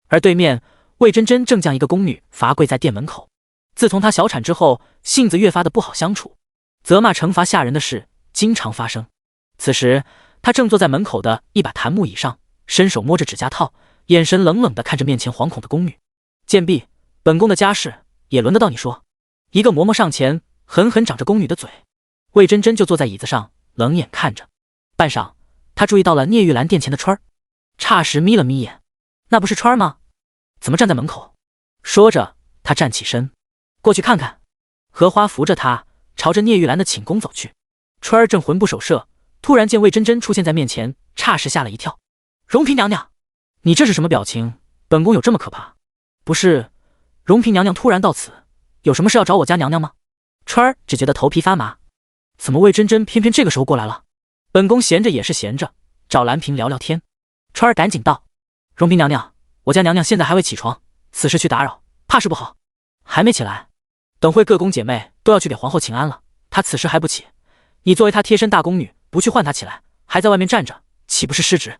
而对面魏真真正将一个宫女罚跪在殿门口。自从她小产之后，性子越发的不好相处，责骂惩罚下人的事经常发生。此时她正坐在门口的一把檀木椅上，伸手摸着指甲套，眼神冷冷地看着面前惶恐的宫女。贱婢，本宫的家事也轮得到你说？一个嬷嬷上前狠狠掌着宫女的嘴。魏真真就坐在椅子上冷眼看着。半晌，她注意到了聂玉兰殿前的春儿，霎时眯了眯眼，那不是春儿吗？怎么站在门口？说着，她站起身过去看看。荷花扶着她朝着聂玉兰的寝宫走去。春儿正魂不守舍，突然见魏真真出现在面前，霎时吓了一跳。荣嫔娘娘，你这是什么表情？本宫有这么可怕？不是，荣嫔娘娘突然到此，有什么事要找我家娘娘吗？春儿只觉得头皮发麻，怎么魏真真偏偏这个时候过来了？本宫闲着也是闲着，找兰嫔聊聊天。春儿赶紧道：荣嫔娘娘，我家娘娘现在还未起床，此时去打扰，怕是不好。还没起来？等会各宫姐妹都要去给皇后请安了，她此时还不起，你作为她贴身大宫女，不去唤她起来，还在外面站着，岂不是失职？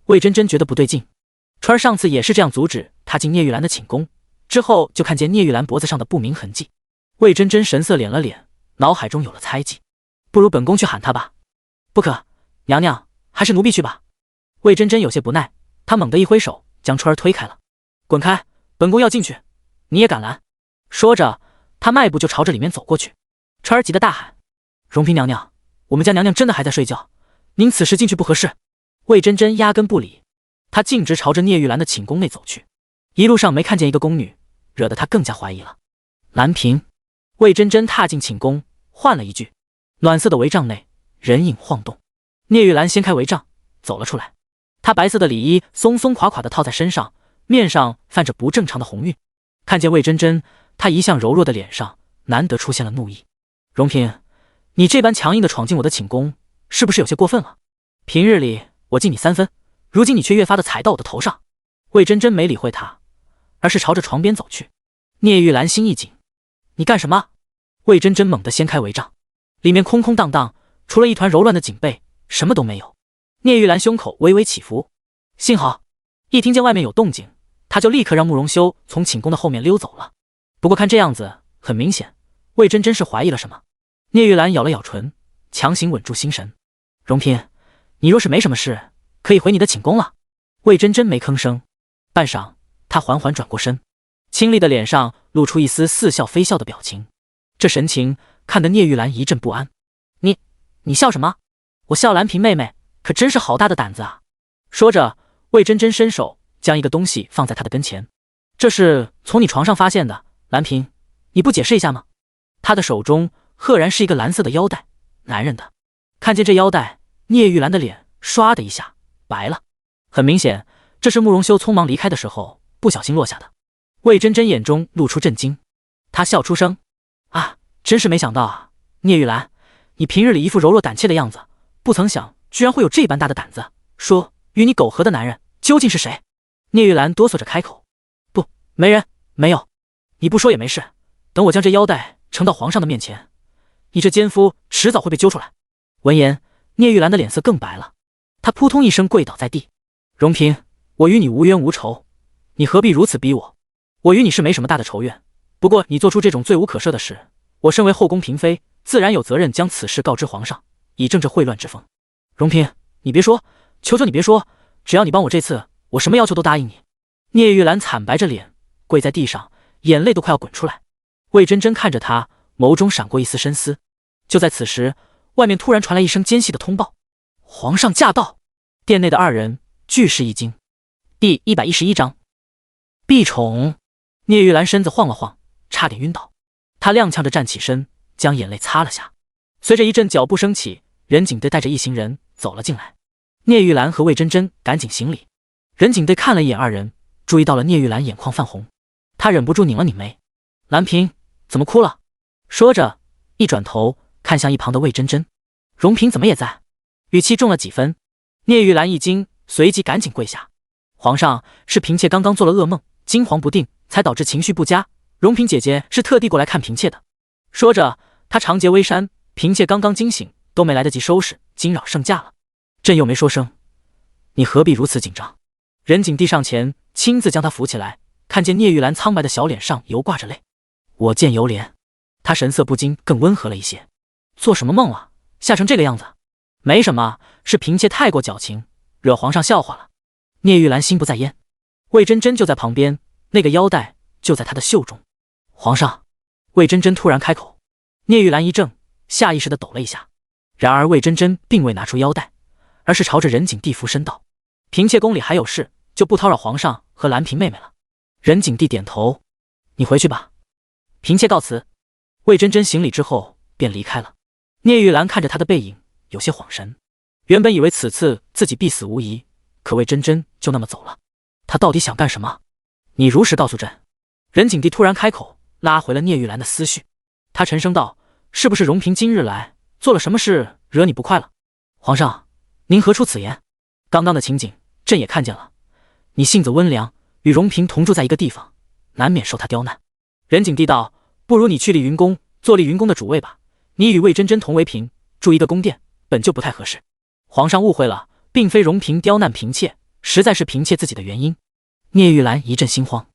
魏真真觉得不对劲。春儿上次也是这样阻止她进聂玉兰的寝宫，之后就看见聂玉兰脖子上的不明痕迹。魏真真神色敛了敛，脑海中有了猜忌，不如本宫去喊她吧。不可，娘娘，还是奴婢去吧。魏真真有些不耐，她猛地一挥手将春儿推开了。滚开，本宫要进去，你也敢拦？说着，她迈步就朝着里面走过去。春儿急得大喊：荣嫔娘娘，我们家娘娘真的还在睡觉，您此时进去不合适。魏真真压根不理，她径直朝着聂玉兰的寝宫内走去。一路上没看见一个宫女，惹得她更加怀疑了。兰嫔。魏真真踏进寝宫，唤了一句。暖色的帷帐内，人影晃动。聂玉兰掀开帷帐走了出来，她白色的里衣松松垮垮地套在身上，面上泛着不正常的红晕。看见魏真真，她一向柔弱的脸上难得出现了怒意。荣嫔，你这般强硬地闯进我的寝宫，是不是有些过分了？平日里我敬你3分，如今你却越发的踩到我的头上。魏真真没理会他，而是朝着床边走去。聂玉兰心一紧，你干什么？魏真真猛地掀开帷帐，里面空空荡荡，除了一团柔乱的锦被，什么都没有。聂玉兰胸口微微起伏，幸好一听见外面有动静，她就立刻让慕容修从寝宫的后面溜走了。不过看这样子，很明显魏真真是怀疑了什么。聂玉兰咬了咬唇，强行稳住心神。荣嫔，你若是没什么事，可以回你的寝宫了。魏真真没吭声。半晌，她缓缓转过身，清丽的脸上露出一丝似笑非笑的表情。这神情看得聂玉兰一阵不安。你笑什么？我笑兰嫔妹妹可真是好大的胆子啊。说着，魏真真伸手将一个东西放在她的跟前。这是从你床上发现的，兰嫔，你不解释一下吗？她的手中赫然是一个蓝色的腰带，男人的。看见这腰带，聂玉兰的脸唰的一下白了。很明显，这是慕容修匆忙离开的时候不小心落下的。魏真真眼中露出震惊，她笑出声：啊，真是没想到啊，聂玉兰，你平日里一副柔弱胆怯的样子，不曾想居然会有这般大的胆子。说与你苟合的男人究竟是谁？聂玉兰哆嗦着开口：不，没人，没有。你不说也没事，等我将这腰带呈到皇上的面前，你这奸夫迟早会被揪出来。闻言，聂玉兰的脸色更白了，她扑通一声跪倒在地。荣嫔，我与你无冤无仇，你何必如此逼我？我与你是没什么大的仇怨，不过你做出这种罪无可赦的事，我身为后宫嫔妃，自然有责任将此事告知皇上，以正这秽乱之风。荣嫔，你别说，求求你别说，只要你帮我这次，我什么要求都答应你。聂玉兰惨白着脸跪在地上，眼泪都快要滚出来。魏真真看着她，眸中闪过一丝深思。就在此时，外面突然传来一声尖细的通报：皇上驾到！殿内的二人巨是一惊。第111章，避宠。聂玉兰身子晃了晃，差点晕倒。她踉跄着站起身，将眼泪擦了下。随着一阵脚步声起，任景队带着一行人走了进来。聂玉兰和魏真真赶紧行礼。任景队看了一眼二人，注意到了聂玉兰眼眶泛红，他忍不住拧了拧眉：“兰萍，怎么哭了？”说着，一转头看向一旁的魏真真：“荣嫔怎么也在？”语气重了几分。聂玉兰一惊，随即赶紧跪下：“皇上，是嫔妾刚刚做了噩梦，惊惶不定，才导致情绪不佳。荣嫔姐姐是特地过来看嫔妾的。”说着，她长睫微扇：“嫔妾刚刚惊醒，都没来得及收拾，惊扰圣驾了。”朕又没说声，你何必如此紧张？任景帝上前亲自将她扶起来，看见聂玉兰苍白的小脸上犹挂着泪，我见犹怜。他神色不禁更温和了一些。做什么梦了？吓成这个样子？没什么，是嫔妾太过矫情，惹皇上笑话了。聂玉兰心不在焉。魏真真就在旁边，那个腰带就在她的袖中。皇上，魏真真突然开口。聂玉兰一怔，下意识地抖了一下。然而魏真真并未拿出腰带，而是朝着任景帝俯身道：“嫔妾宫里还有事，就不叨扰皇上和兰嫔妹妹了。”任景帝点头：“你回去吧，嫔妾告辞。”魏真真行礼之后便离开了。聂玉兰看着他的背影，有些恍神。原本以为此次自己必死无疑，可魏真真就那么走了，他到底想干什么？你如实告诉朕。任景帝突然开口，拉回了聂玉兰的思绪。他沉声道：“是不是荣嫔今日来做了什么事惹你不快了？”皇上，您何出此言？刚刚的情景朕也看见了，你性子温良，与荣嫔同住在一个地方，难免受她刁难。任景帝道：“不如你去丽云宫，做丽云宫的主位吧。你与魏真真同为嫔，住一个宫殿，本就不太合适。皇上误会了，并非荣嫔刁难嫔妾，实在是嫔妾自己的原因。”聂玉兰一阵心慌。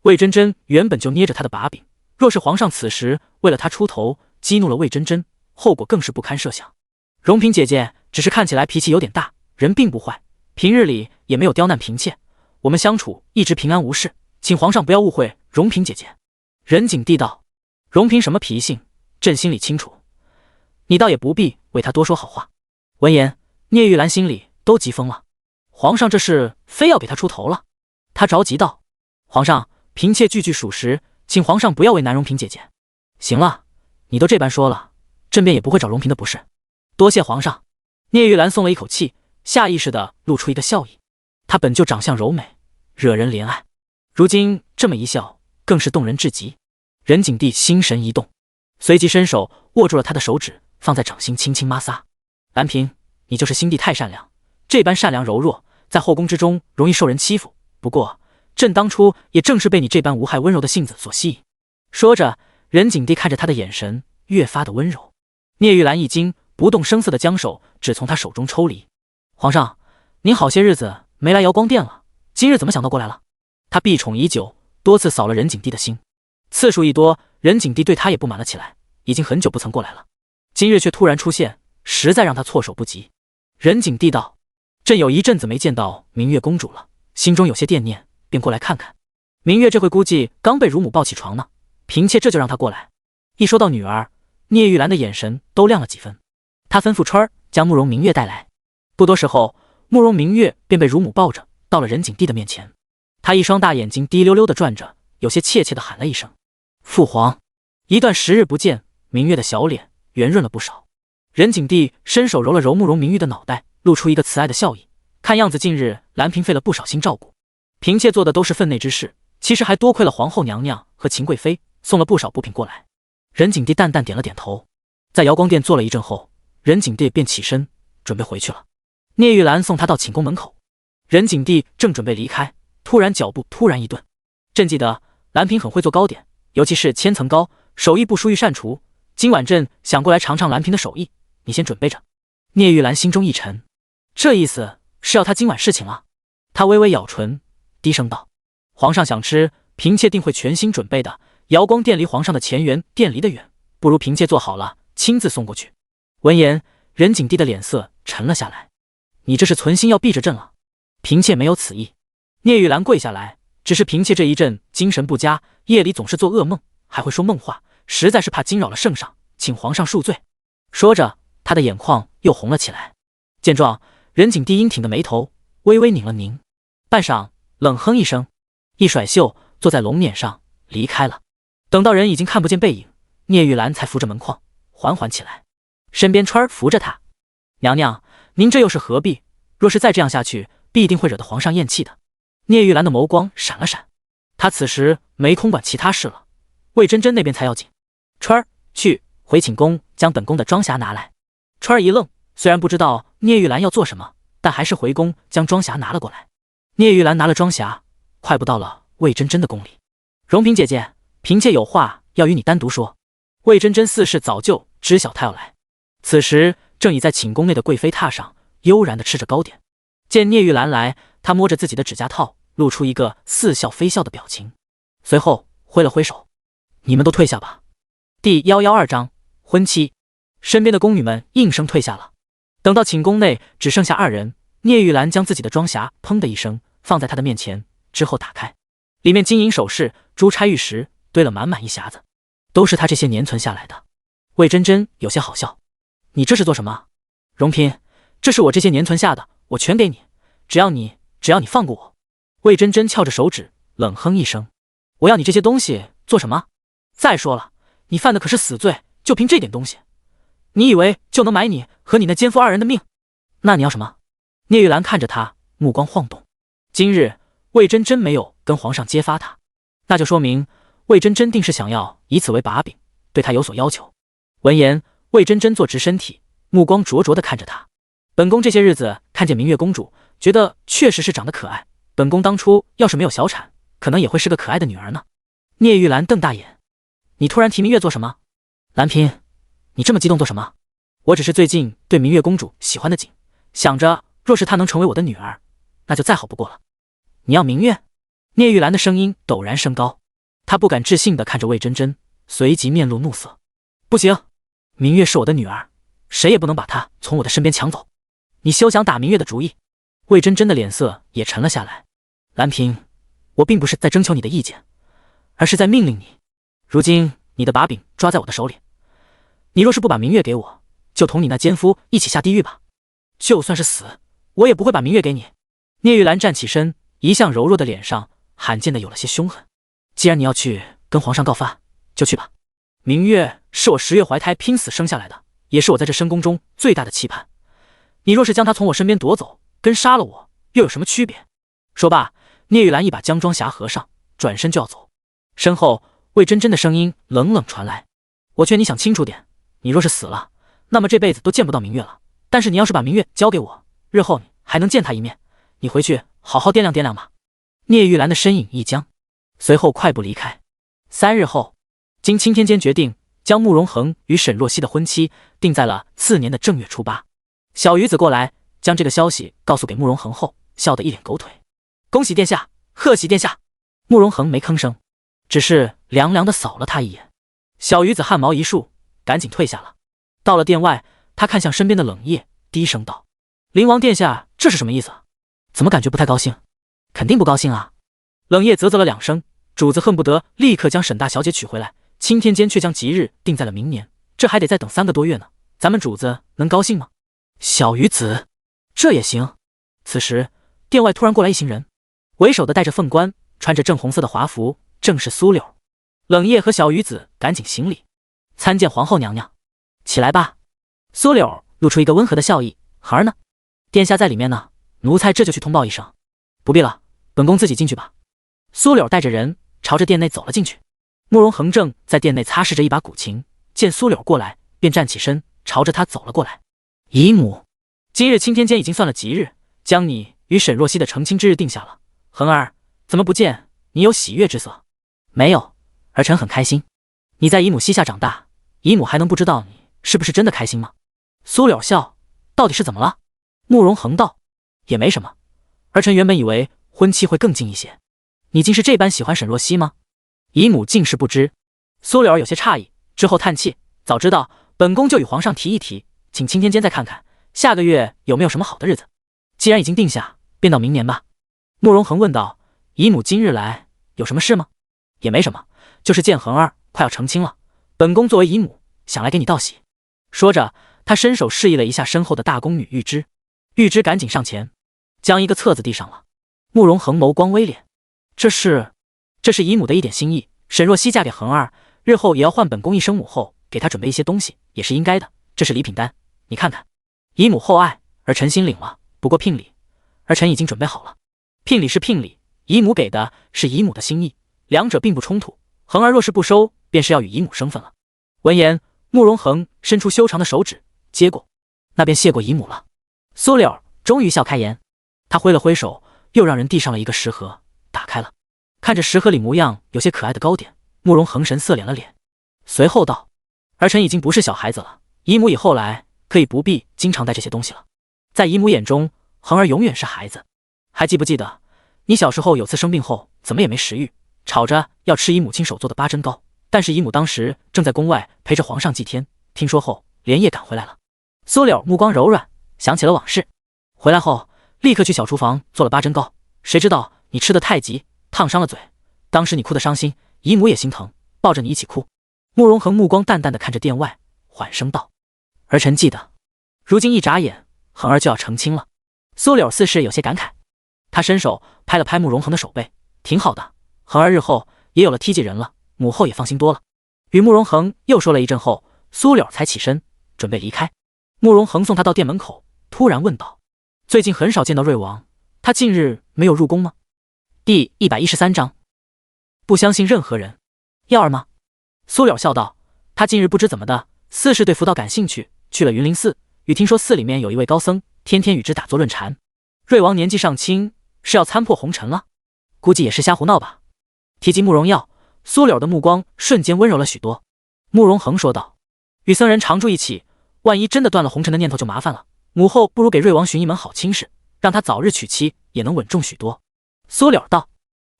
魏真真原本就捏着她的把柄，若是皇上此时为了她出头，激怒了魏真真，后果更是不堪设想。荣嫔姐姐只是看起来脾气有点大，人并不坏，平日里也没有刁难嫔妾，我们相处一直平安无事，请皇上不要误会荣嫔姐姐。任景帝道：“荣嫔什么脾性，朕心里清楚，你倒也不必为她多说好话。”闻言，聂玉兰心里都急疯了，皇上这是非要给她出头了。她着急道：“皇上，嫔妾句句属实，请皇上不要为难荣嫔姐姐。”行了，你都这般说了，朕便也不会找荣嫔的不是。多谢皇上。聂玉兰松了一口气，下意识地露出一个笑意。她本就长相柔美，惹人怜爱，如今这么一笑，更是动人至极。任景帝心神一动，随即伸手握住了她的手指，放在掌心轻轻摩挲。兰嫔，你就是心地太善良，这般善良柔弱，在后宫之中容易受人欺负。不过朕当初也正是被你这般无害温柔的性子所吸引。说着，任景帝看着他的眼神越发的温柔。聂玉兰一惊，不动声色地将手只从他手中抽离。皇上，您好些日子没来瑶光殿了，今日怎么想到过来了？他避宠已久，多次扫了任景帝的心，次数一多，任景帝对他也不满了起来，已经很久不曾过来了，今日却突然出现，实在让他措手不及。任景帝道：“朕有一阵子没见到明月公主了，心中有些惦念，便过来看看。明月这会估计刚被乳母抱起床呢，嫔妾这就让她过来。”一说到女儿，聂玉兰的眼神都亮了几分。她吩咐春儿将慕容明月带来。不多时候，慕容明月便被乳母抱着到了任景帝的面前。他一双大眼睛滴溜溜地转着，有些怯怯地喊了一声：“父皇！”一段时日不见，明月的小脸圆润了不少。任景帝伸手揉了揉慕容明玉的脑袋，露出一个慈爱的笑意。看样子近日兰嫔费了不少心照顾，嫔妾做的都是分内之事，其实还多亏了皇后娘娘和秦贵妃送了不少补品过来。任景帝淡淡点了点头。在瑶光殿坐了一阵后，任景帝便起身准备回去了。聂玉兰送他到寝宫门口，任景帝正准备离开，突然脚步突然一顿。朕记得兰嫔很会做糕点，尤其是千层糕，手艺不输于善厨。今晚朕想过来尝尝兰嫔的手艺，你先准备着。聂玉兰心中一沉，这意思是要他今晚侍寝了。他微微咬唇，低声道：“皇上想吃，嫔妾定会全心准备的。瑶光殿离皇上的前园殿离得远，不如嫔妾做好了亲自送过去。”闻言，任景帝的脸色沉了下来：“你这是存心要避着朕了？”嫔妾没有此意。聂玉兰跪下来，只是嫔妾这一阵精神不佳，夜里总是做噩梦，还会说梦话，实在是怕惊扰了圣上，请皇上恕罪。说着，他的眼眶又红了起来。见状，任景帝阴挺的眉头微微拧了拧，半晌冷哼一声，一甩袖，坐在龙辇上离开了。等到人已经看不见背影，聂玉兰才扶着门框缓缓起来，身边川儿扶着她。娘娘，您这又是何必？若是再这样下去，必定会惹得皇上厌弃的。聂玉兰的眸光闪了闪，她此时没空管其他事了，魏真真那边才要紧。川儿，去回寝宫将本宫的装匣拿来。川儿一愣，虽然不知道聂玉兰要做什么，但还是回宫将装匣拿了过来。聂玉兰拿了装匣，快步到了魏真真的宫里。荣嫔姐姐，嫔妾有话要与你单独说。魏真真似是早就知晓她要来，此时正倚在寝宫内的贵妃榻上悠然地吃着糕点。见聂玉兰来，她摸着自己的指甲套，露出一个似笑非笑的表情，随后挥了挥手：“你们都退下吧。”第112章婚期。身边的宫女们应声退下了。等到寝宫内只剩下2人，聂玉兰将自己的装匣砰的一声放在她的面前，之后打开，里面金银首饰、珠钗玉石堆了满满一匣子，都是她这些年存下来的。魏真真有些好笑：“你这是做什么？”“荣嫔，这是我这些年存下的，我全给你，只要你放过我。”魏真真翘着手指冷哼一声：“我要你这些东西做什么？再说了，你犯的可是死罪，就凭这点东西，你以为就能买你和你那奸夫2人的命？那你要什么？”聂玉兰看着他，目光晃动。今日魏真真没有跟皇上揭发他，那就说明魏真真定是想要以此为把柄，对他有所要求。闻言，魏真真坐直身体，目光灼灼地看着他。本宫这些日子看见明月公主，觉得确实是长得可爱。本宫当初要是没有小产，可能也会是个可爱的女儿呢。聂玉兰瞪大眼：“你突然提明月做什么？兰嫔，你这么激动做什么？我只是最近对明月公主喜欢的紧，想着若是她能成为我的女儿，那就再好不过了。你要明月？”聂玉兰的声音陡然升高，她不敢置信地看着魏真真，随即面露怒色：“不行，明月是我的女儿，谁也不能把她从我的身边抢走。你休想打明月的主意。”魏真真的脸色也沉了下来：“兰嫔，我并不是在征求你的意见，而是在命令你。如今你的把柄抓在我的手里，你若是不把明月给我，就同你那奸夫一起下地狱吧。就算是死，我也不会把明月给你。”聂玉兰站起身，一向柔弱的脸上罕见的有了些凶狠：“既然你要去跟皇上告发，就去吧。明月是我10月怀胎拼死生下来的，也是我在这深宫中最大的期盼。你若是将她从我身边夺走，跟杀了我又有什么区别？”说罢，聂玉兰一把将装匣合上，转身就要走。身后魏真真的声音冷冷传来：“我劝你想清楚点，你若是死了，那么这辈子都见不到明月了。但是你要是把明月交给我，日后你还能见她一面。你回去好好掂量掂量吧。”聂玉兰的身影一僵，随后快步离开。3日后，经钦天监决定，将慕容恒与沈若曦的婚期定在了次年的正月初8。小鱼子过来将这个消息告诉给慕容恒后，笑得一脸狗腿：“恭喜殿下，贺喜殿下！”慕容恒没吭声，只是凉凉地扫了他一眼。小鱼子汗毛一竖，赶紧退下了。到了殿外，他看向身边的冷夜，低声道：“灵王殿下，这是什么意思？怎么感觉不太高兴？肯定不高兴啊！”冷夜啧啧了2声，主子恨不得立刻将沈大小姐娶回来，钦天监却将吉日定在了明年，这还得再等3个多月呢。咱们主子能高兴吗？小鱼子，这也行？此时殿外突然过来一行人，为首的戴着凤冠，穿着正红色的华服，正是苏柳。冷夜和小鱼子赶紧行礼：“参见皇后娘娘。”“起来吧。”苏柳露出一个温和的笑意：“孩儿呢？”“殿下在里面呢，奴才这就去通报一声。”“不必了，本宫自己进去吧。”苏柳带着人朝着殿内走了进去。慕容恒正在殿内擦拭着一把古琴，见苏柳过来，便站起身朝着他走了过来：“姨母，今日钦天监已经算了吉日，将你与沈若曦的成亲之日定下了。恒儿，怎么不见你有喜悦之色？”“没有，儿臣很开心。你在姨母膝下长大，姨母还能不知道你是不是真的开心吗？”苏柳笑：“到底是怎么了？”慕容恒道：“也没什么，儿臣原本以为婚期会更近一些。你竟是这般喜欢沈若曦吗？”姨母竟是不知。苏柳有些诧异，之后叹气：“早知道，本宫就与皇上提一提，请钦天监再看看下个月有没有什么好的日子。既然已经定下，便到明年吧。”慕容恒问道：“姨母今日来有什么事吗？”“也没什么，就是见恒儿快要成亲了，本宫作为姨母想来给你道喜。”说着，他伸手示意了一下身后的大宫女玉芝。玉芝赶紧上前：“将一个册子递上了。慕容恒眸光微敛，这是姨母的一点心意。沈若曦嫁给恒儿，日后也要换本宫一生母后，给她准备一些东西，也是应该的。这是礼品单，你看看。姨母厚爱，儿臣心领了。不过聘礼，儿臣已经准备好了。聘礼是聘礼，姨母给的是姨母的心意，两者并不冲突。恒儿若是不收，便是要与姨母生分了。闻言，慕容恒伸出修长的手指接过，那便谢过姨母了。苏柳终于笑开颜，他挥了挥手，又让人递上了一个食盒，打开了。看着食盒里模样有些可爱的糕点，慕容恒神色敛了敛，随后道：儿臣已经不是小孩子了，姨母以后来可以不必经常带这些东西了。在姨母眼中，恒儿永远是孩子。还记不记得你小时候有次生病后怎么也没食欲，吵着要吃姨母亲手做的八珍糕，但是姨母当时正在宫外陪着皇上祭天，听说后连夜赶回来了。苏柳目光柔软，想起了往事，回来后立刻去小厨房做了八珍糕，谁知道你吃得太急，烫伤了嘴，当时你哭得伤心，姨母也心疼，抱着你一起哭。慕容恒目光淡淡的看着殿外，缓声道：儿臣记得。如今一眨眼，恒儿就要成亲了。苏柳似是有些感慨，他伸手拍了拍慕容恒的手背，挺好的，恒儿日后也有了梯级人了，母后也放心多了。与慕容恒又说了一阵后，苏柳才起身准备离开。慕容恒送他到店门口，突然问道：最近很少见到瑞王，他近日没有入宫吗？第113章，不相信任何人。要儿吗？苏柳笑道：他近日不知怎么的，似是对佛道感兴趣，去了云林寺，与听说寺里面有一位高僧，天天与之打坐论禅。瑞王年纪尚轻，是要参破红尘了，估计也是瞎胡闹吧。提及慕容耀，苏柳的目光瞬间温柔了许多。慕容恒说道：与僧人常住一起，万一真的断了红尘的念头就麻烦了，母后不如给瑞王寻一门好亲事，让他早日娶妻，也能稳重许多。苏柳道：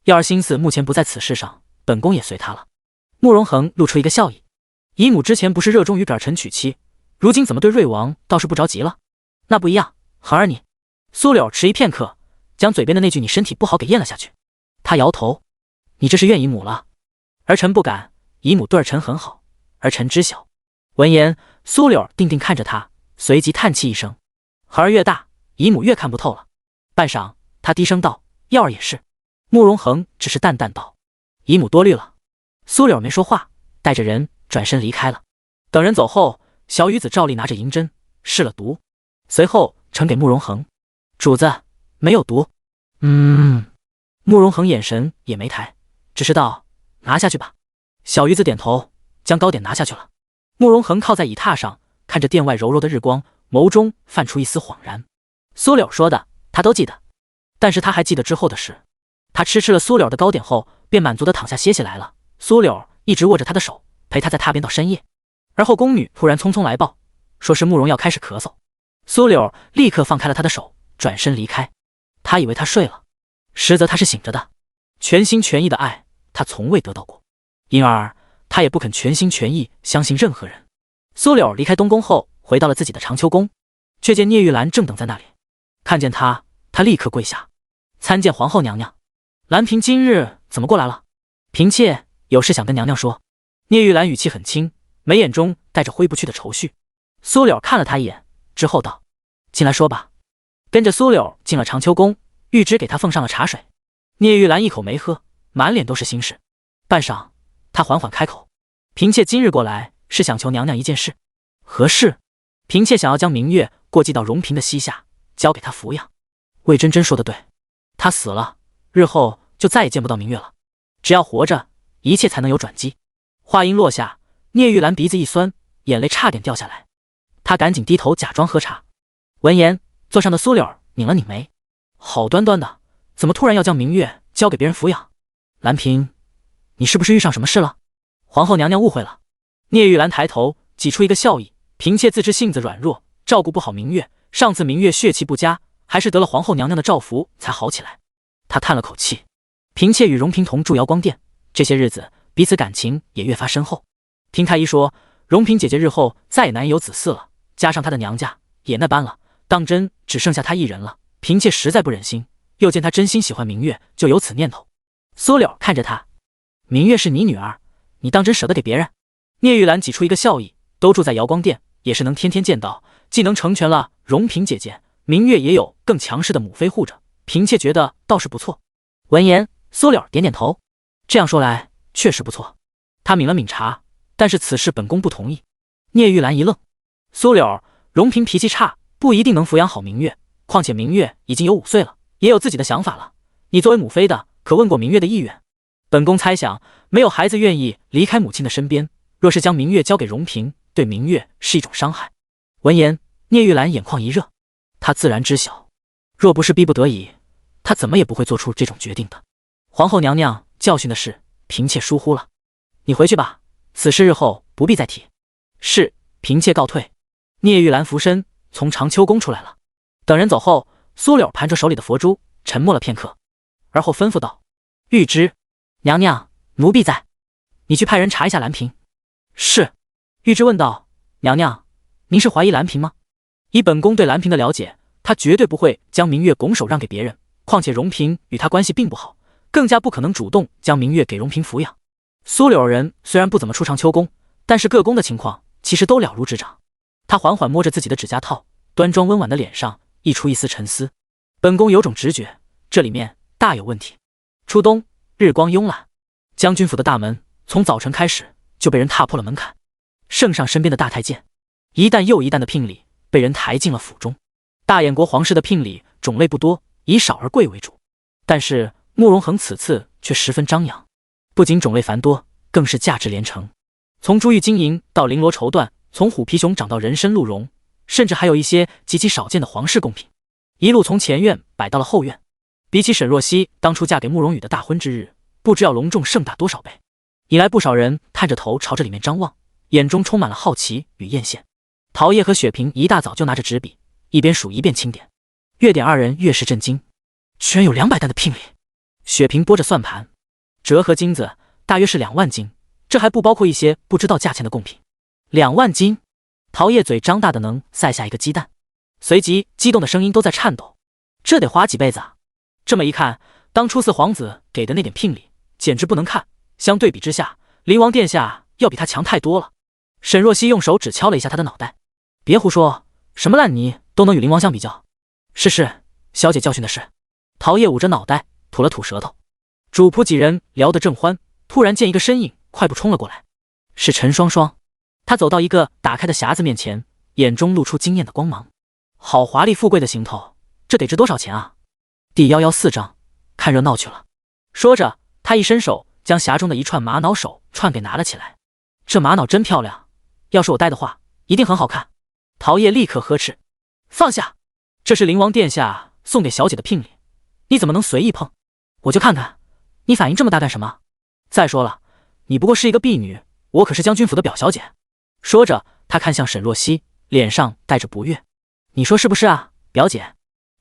耀儿心思目前不在此事上，本宫也随他了。慕容恒露出一个笑意，姨母之前不是热衷于给儿臣娶妻，如今怎么对瑞王倒是不着急了？那不一样，恒儿你……苏柳迟疑片刻，将嘴边的那句你身体不好给咽了下去。他摇头：你这是怨姨母了。儿臣不敢，姨母对儿臣很好，儿臣知晓。闻言，苏柳定定看着他，随即叹气一声：孩儿越大，姨母越看不透了。半晌，他低声道：耀儿也是。慕容恒只是淡淡道：姨母多虑了。苏柳没说话，带着人转身离开了。等人走后，小雨子照例拿着银针试了毒，随后呈给慕容恒：主子，没有毒。慕容恒眼神也没抬，只是道：拿下去吧。小鱼子点头，将糕点拿下去了。慕容恒靠在椅榻上，看着殿外柔柔的日光，眸中泛出一丝恍然。苏柳说的他都记得，但是他还记得之后的事。他吃了苏柳的糕点后，便满足地躺下歇息来了。苏柳一直握着他的手，陪他在榻边到深夜。而后宫女突然匆匆来报，说是慕容耀开始咳嗽。苏柳立刻放开了他的手，转身离开。他以为他睡了，实则他是醒着的。全心全意的爱，他从未得到过，因而他也不肯全心全意相信任何人。苏柳离开东宫后，回到了自己的长秋宫，却见聂玉兰正等在那里。看见他，他立刻跪下，参见皇后娘娘。兰嫔今日怎么过来了？嫔妾有事想跟娘娘说。聂玉兰语气很轻，眉眼中带着挥不去的愁绪。苏柳看了他一眼之后道：进来说吧。跟着苏柳进了长秋宫，玉芝给他奉上了茶水。聂玉兰一口没喝，满脸都是心事。半晌，他缓缓开口：嫔妾今日过来是想求娘娘一件事。何事？嫔妾想要将明月过继到荣嫔的膝下，交给她抚养。魏真真说的对，她死了，日后就再也见不到明月了。只要活着，一切才能有转机。话音落下，聂玉兰鼻子一酸，眼泪差点掉下来。她赶紧低头假装喝茶。闻言，座上的苏柳拧了拧眉：好端端的，怎么突然要将明月交给别人抚养？兰嫔，你是不是遇上什么事了？皇后娘娘误会了。聂玉兰抬头挤出一个笑意：嫔妾自知性子软弱，照顾不好明月，上次明月血气不佳，还是得了皇后娘娘的照拂才好起来。她叹了口气：嫔妾与荣嫔同住瑶光殿，这些日子彼此感情也越发深厚。听太医说，荣嫔姐姐日后再也难以有子嗣了，加上她的娘家也那般了，当真只剩下她一人了。嫔妾实在不忍心，又见她真心喜欢明月，就有此念头。苏柳看着她：明月是你女儿，你当真舍得给别人？聂玉兰挤出一个笑意：都住在瑶光殿，也是能天天见到，既能成全了荣嫔姐姐，明月也有更强势的母妃护着，嫔妾觉得倒是不错。闻言，苏柳点点头，这样说来确实不错。他抿了抿茶，但是此事本宫不同意。聂玉兰一愣，苏柳，容嫔脾气差，不一定能抚养好明月，况且明月已经有5岁了，也有自己的想法了。你作为母妃的，可问过明月的意愿？本宫猜想，没有孩子愿意离开母亲的身边，若是将明月交给容嫔，对明月是一种伤害。闻言，聂玉兰眼眶一热，她自然知晓，若不是逼不得已，她怎么也不会做出这种决定的。皇后娘娘教训的是，嫔妾疏忽了，你回去吧，此事日后不必再提。是，嫔妾告退。聂玉兰俯身从长秋宫出来了。等人走后，苏柳盘着手里的佛珠，沉默了片刻，而后吩咐道：“玉芝，娘娘，奴婢在，你去派人查一下兰嫔。”是。玉芝问道：“娘娘，您是怀疑兰嫔吗？以本宫对兰嫔的了解，她绝对不会将明月拱手让给别人，况且容嫔与她关系并不好，更加不可能主动将明月给容嫔抚养。”苏柳人虽然不怎么出长秋宫，但是各宫的情况其实都了如指掌。他缓缓摸着自己的指甲套，端庄温婉的脸上溢出一丝沉思。本宫有种直觉，这里面大有问题。初冬，日光慵懒，将军府的大门从早晨开始就被人踏破了门槛。圣上身边的大太监，一担又一担的聘礼被人抬进了府中。大燕国皇室的聘礼种类不多，以少而贵为主，但是慕容恒此次却十分张扬，不仅种类繁多，更是价值连城。从珠玉金银到绫罗绸缎，从虎皮熊掌到人参鹿茸，甚至还有一些极其少见的皇室贡品，一路从前院摆到了后院。比起沈若曦当初嫁给慕容羽的大婚之日，不知要隆重盛大多少倍。引来不少人探着头朝着里面张望，眼中充满了好奇与艳羡。陶叶和雪萍一大早就拿着纸笔，一边数一边清点。月点二人越是震惊，居然有200担的聘礼。雪萍拨着算盘，折合金子大约是2万斤，这还不包括一些不知道价钱的贡品。2万斤！陶叶嘴张大的能塞下一个鸡蛋，随即激动的声音都在颤抖。这得花几辈子啊！这么一看，当初4皇子给的那点聘礼简直不能看，相对比之下，灵王殿下要比他强太多了。沈若曦用手指敲了一下他的脑袋，别胡说，什么烂泥都能与灵王相比较。是，小姐教训的是。陶叶捂着脑袋吐了吐舌头。主仆几人聊得正欢，突然见一个身影快步冲了过来，是陈双双。他走到一个打开的匣子面前，眼中露出惊艳的光芒。好华丽富贵的行头，这得值多少钱啊？第114章，看热闹去了。说着，他一伸手将匣中的一串玛瑙手串给拿了起来。这玛瑙真漂亮，要是我戴的话，一定很好看。陶叶立刻呵斥：“放下！这是灵王殿下送给小姐的聘礼，你怎么能随意碰？我就看看，你反应这么大干什么？再说了，你不过是一个婢女，我可是将军府的表小姐。”说着，他看向沈若曦，脸上带着不悦：“你说是不是啊，表姐？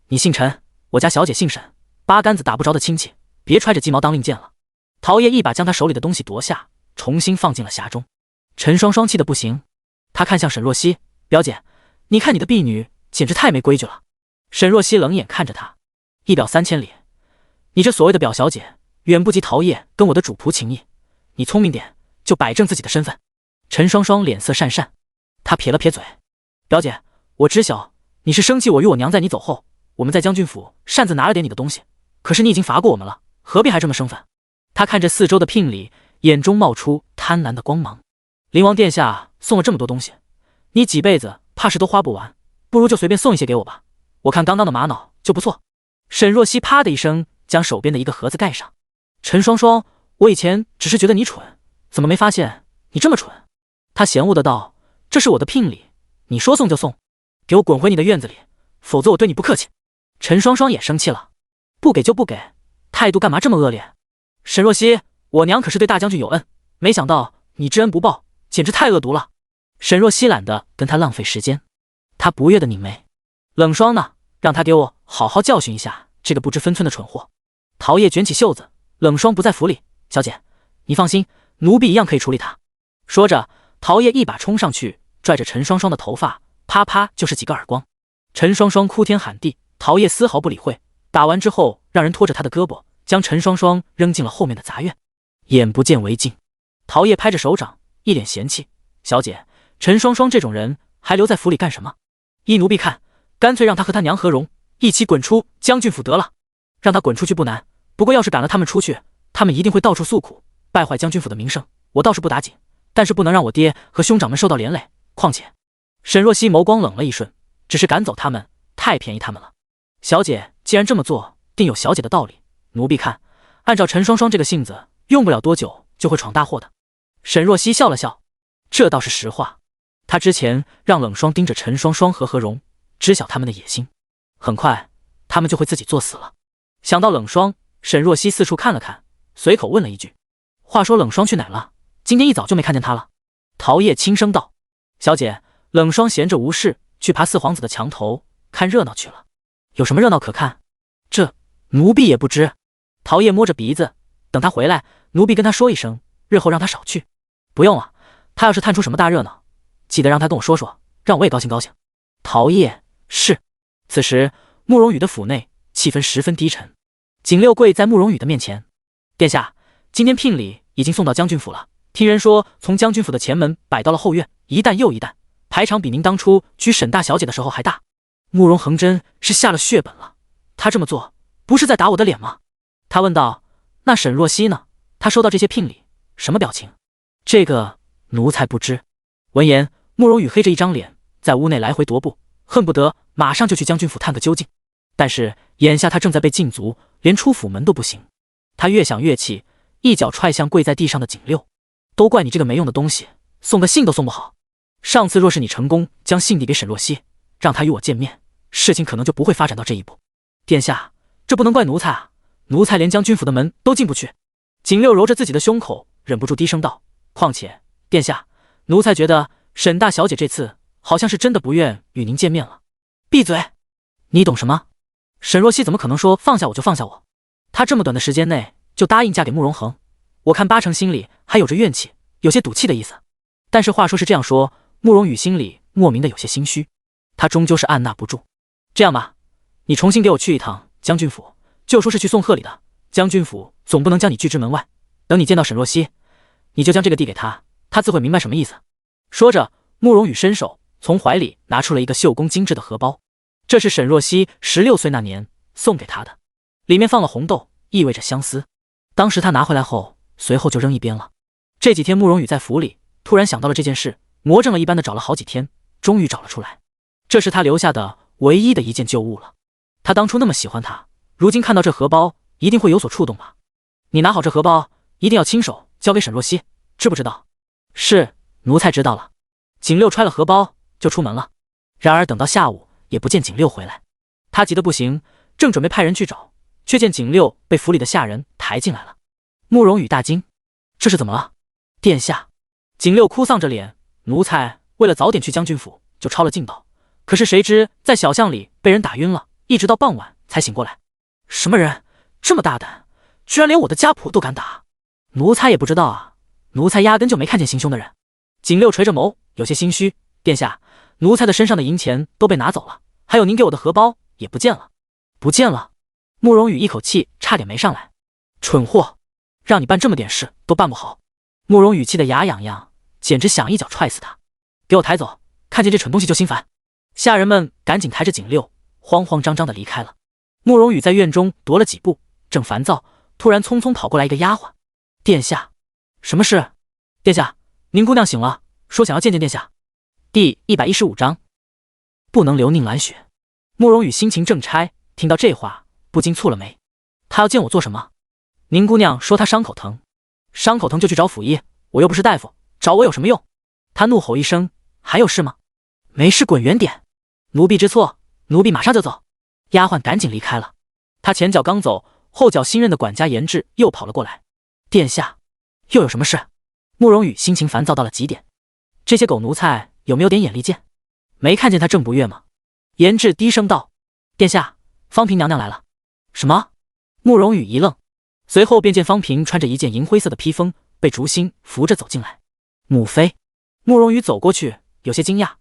你姓陈，我家小姐姓沈，八竿子打不着的亲戚，别揣着鸡毛当令箭了。”陶叶一把将他手里的东西夺下，重新放进了匣中。陈双双气得不行，他看向沈若曦：“表姐，你看你的婢女简直太没规矩了。”沈若曦冷眼看着他：“一表3000里，你这所谓的表小姐，远不及陶叶跟我的主仆情谊。你聪明点，就摆正自己的身份。”陈双双脸色讪讪，他撇了撇嘴：“表姐，我知晓你是生气我与我娘在你走后，我们在将军府擅自拿了点你的东西，可是你已经罚过我们了，何必还这么生分？”他看着4周的聘礼，眼中冒出贪婪的光芒。灵王殿下送了这么多东西，你几辈子怕是都花不完，不如就随便送一些给我吧，我看刚刚的玛瑙就不错。沈若曦啪的一声将手边的一个盒子盖上。陈双双，我以前只是觉得你蠢，怎么没发现你这么蠢？他嫌恶的道：“这是我的聘礼，你说送就送，给我滚回你的院子里，否则我对你不客气。”陈双双也生气了：“不给就不给，态度干嘛这么恶劣？”沈若曦，我娘可是对大将军有恩，没想到你知恩不报，简直太恶毒了。沈若曦懒得跟他浪费时间，他不悦的拧眉：“冷霜呢？让他给我好好教训一下这个不知分寸的蠢货。”陶叶卷起袖子：“冷霜不在府里，小姐，你放心，奴婢一样可以处理他。”说着，陶叶一把冲上去，拽着陈双双的头发，啪啪就是几个耳光。陈双双哭天喊地，陶叶丝毫不理会，打完之后让人拖着他的胳膊，将陈双双扔进了后面的杂院。眼不见为净。陶叶拍着手掌，一脸嫌弃：“小姐，陈双双这种人还留在府里干什么？依奴婢看，干脆让他和他娘和荣一起滚出将军府得了。让他滚出去不难，不过要是赶了他们出去，他们一定会到处诉苦，败坏将军府的名声。我倒是不打紧，但是不能让我爹和兄长们受到连累。况且，沈若曦眸光冷了一瞬，只是赶走他们，太便宜他们了。小姐既然这么做，定有小姐的道理。奴婢看，按照陈双双这个性子，用不了多久就会闯大祸的。沈若曦笑了笑，这倒是实话。她之前让冷霜盯着陈双双和何荣，知晓他们的野心，很快他们就会自己作死了。想到冷霜，沈若曦四处看了看，随口问了一句：“话说冷霜去哪了？今天一早就没看见她了。”陶叶轻声道：“小姐，冷霜闲着无事，去爬四皇子的墙头看热闹去了。有什么热闹可看？这奴婢也不知。”陶叶摸着鼻子，等他回来，奴婢跟他说一声，日后让他少去。不用了，他要是探出什么大热闹，记得让他跟我说说，让我也高兴高兴。陶叶是。此时慕容羽的府内气氛十分低沉。景六跪在慕容羽的面前：“殿下，今天聘礼已经送到将军府了。听人说，从将军府的前门摆到了后院，一担又一担，排场比您当初娶沈大小姐的时候还大。”慕容恒真是下了血本了，他这么做不是在打我的脸吗？他问道：“那沈若曦呢？她收到这些聘礼，什么表情？”这个奴才不知。闻言，慕容羽黑着一张脸，在屋内来回踱步，恨不得马上就去将军府探个究竟。但是眼下他正在被禁足，连出府门都不行。他越想越气，一脚踹向跪在地上的景六：“都怪你这个没用的东西，送个信都送不好。上次若是你成功将信递给沈若曦，让他与我见面，事情可能就不会发展到这一步。殿下，这不能怪奴才啊，奴才连将军府的门都进不去。”景六揉着自己的胸口，忍不住低声道：“况且，殿下，奴才觉得沈大小姐这次好像是真的不愿与您见面了。”“闭嘴！你懂什么？沈若曦怎么可能说放下我就放下我？她这么短的时间内就答应嫁给慕容恒，我看八成心里还有着怨气，有些赌气的意思。但是话说是这样说，慕容羽心里莫名的有些心虚，他终究是按捺不住。这样吧，你重新给我去一趟将军府，就说是去送贺礼的。将军府总不能将你拒之门外。等你见到沈若曦，你就将这个递给他，他自会明白什么意思。”说着，慕容羽伸手从怀里拿出了一个绣工精致的荷包，这是沈若曦16岁那年送给他的，里面放了红豆，意味着相思。当时他拿回来后，随后就扔一边了。这几天慕容羽在府里突然想到了这件事，魔怔了一般的找了好几天，终于找了出来。这是他留下的唯一的一件旧物了。他当初那么喜欢他，如今看到这荷包，一定会有所触动吧？你拿好这荷包，一定要亲手交给沈若曦，知不知道？是，奴才知道了。景六揣了荷包就出门了。然而等到下午也不见景六回来，他急得不行，正准备派人去找，却见景六被府里的下人抬进来了。慕容羽大惊：“这是怎么了？”“殿下。”景六哭丧着脸：“奴才为了早点去将军府，就抄了近道，可是谁知在小巷里被人打晕了，一直到傍晚才醒过来。”“什么人这么大胆，居然连我的家仆都敢打？奴才也不知道啊，奴才压根就没看见行凶的人。”景六垂着眸，有些心虚：“殿下，奴才的身上的银钱都被拿走了，还有您给我的荷包也不见了。”“不见了？”慕容羽一口气差点没上来：“蠢货，让你办这么点事都办不好！”慕容羽气得牙痒痒，简直想一脚踹死他。“给我抬走，看见这蠢东西就心烦。”下人们赶紧抬着景六，慌慌张张地离开了。慕容羽在院中踱了几步，正烦躁，突然匆匆跑过来一个丫鬟：“殿下，什么事？”“殿下，宁姑娘醒了，说想要见见殿下。”第115章，不能留宁兰雪。慕容羽心情正差，听到这话不禁蹙了眉。他要见我做什么？宁姑娘说她伤口疼，伤口疼就去找府医，我又不是大夫，找我有什么用？他怒吼一声：“还有事吗？没事，滚远点！奴婢知错，奴婢马上就走。”丫鬟赶紧离开了。他前脚刚走，后脚新任的管家严志又跑了过来：“殿下，又有什么事？”慕容羽心情烦躁到了极点，这些狗奴才有没有点眼力见？没看见他正不悦吗？严志低声道：“殿下，方嫔娘娘来了。”“什么？”慕容羽一愣，随后便见方嫔穿着一件银灰色的披风，被竹心扶着走进来。“母妃。”慕容羽走过去，有些惊讶：“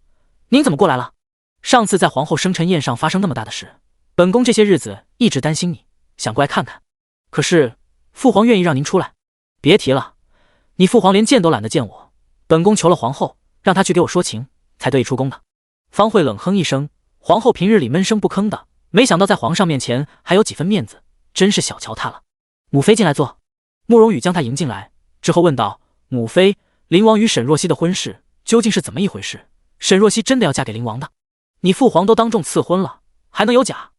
您怎么过来了？上次在皇后生辰宴上发生那么大的事，本宫这些日子一直担心你，想过来看看。可是父皇愿意让您出来。”“别提了，你父皇连见都懒得见我，本宫求了皇后，让她去给我说情，才得以出宫的。”方慧冷哼一声，皇后平日里闷声不吭的，没想到在皇上面前还有几分面子，真是小瞧她了。母妃进来坐。慕容羽将她迎进来之后问道：母妃，灵王与沈若曦的婚事究竟是怎么一回事？沈若曦真的要嫁给灵王的？你父皇都当众赐婚了，还能有假？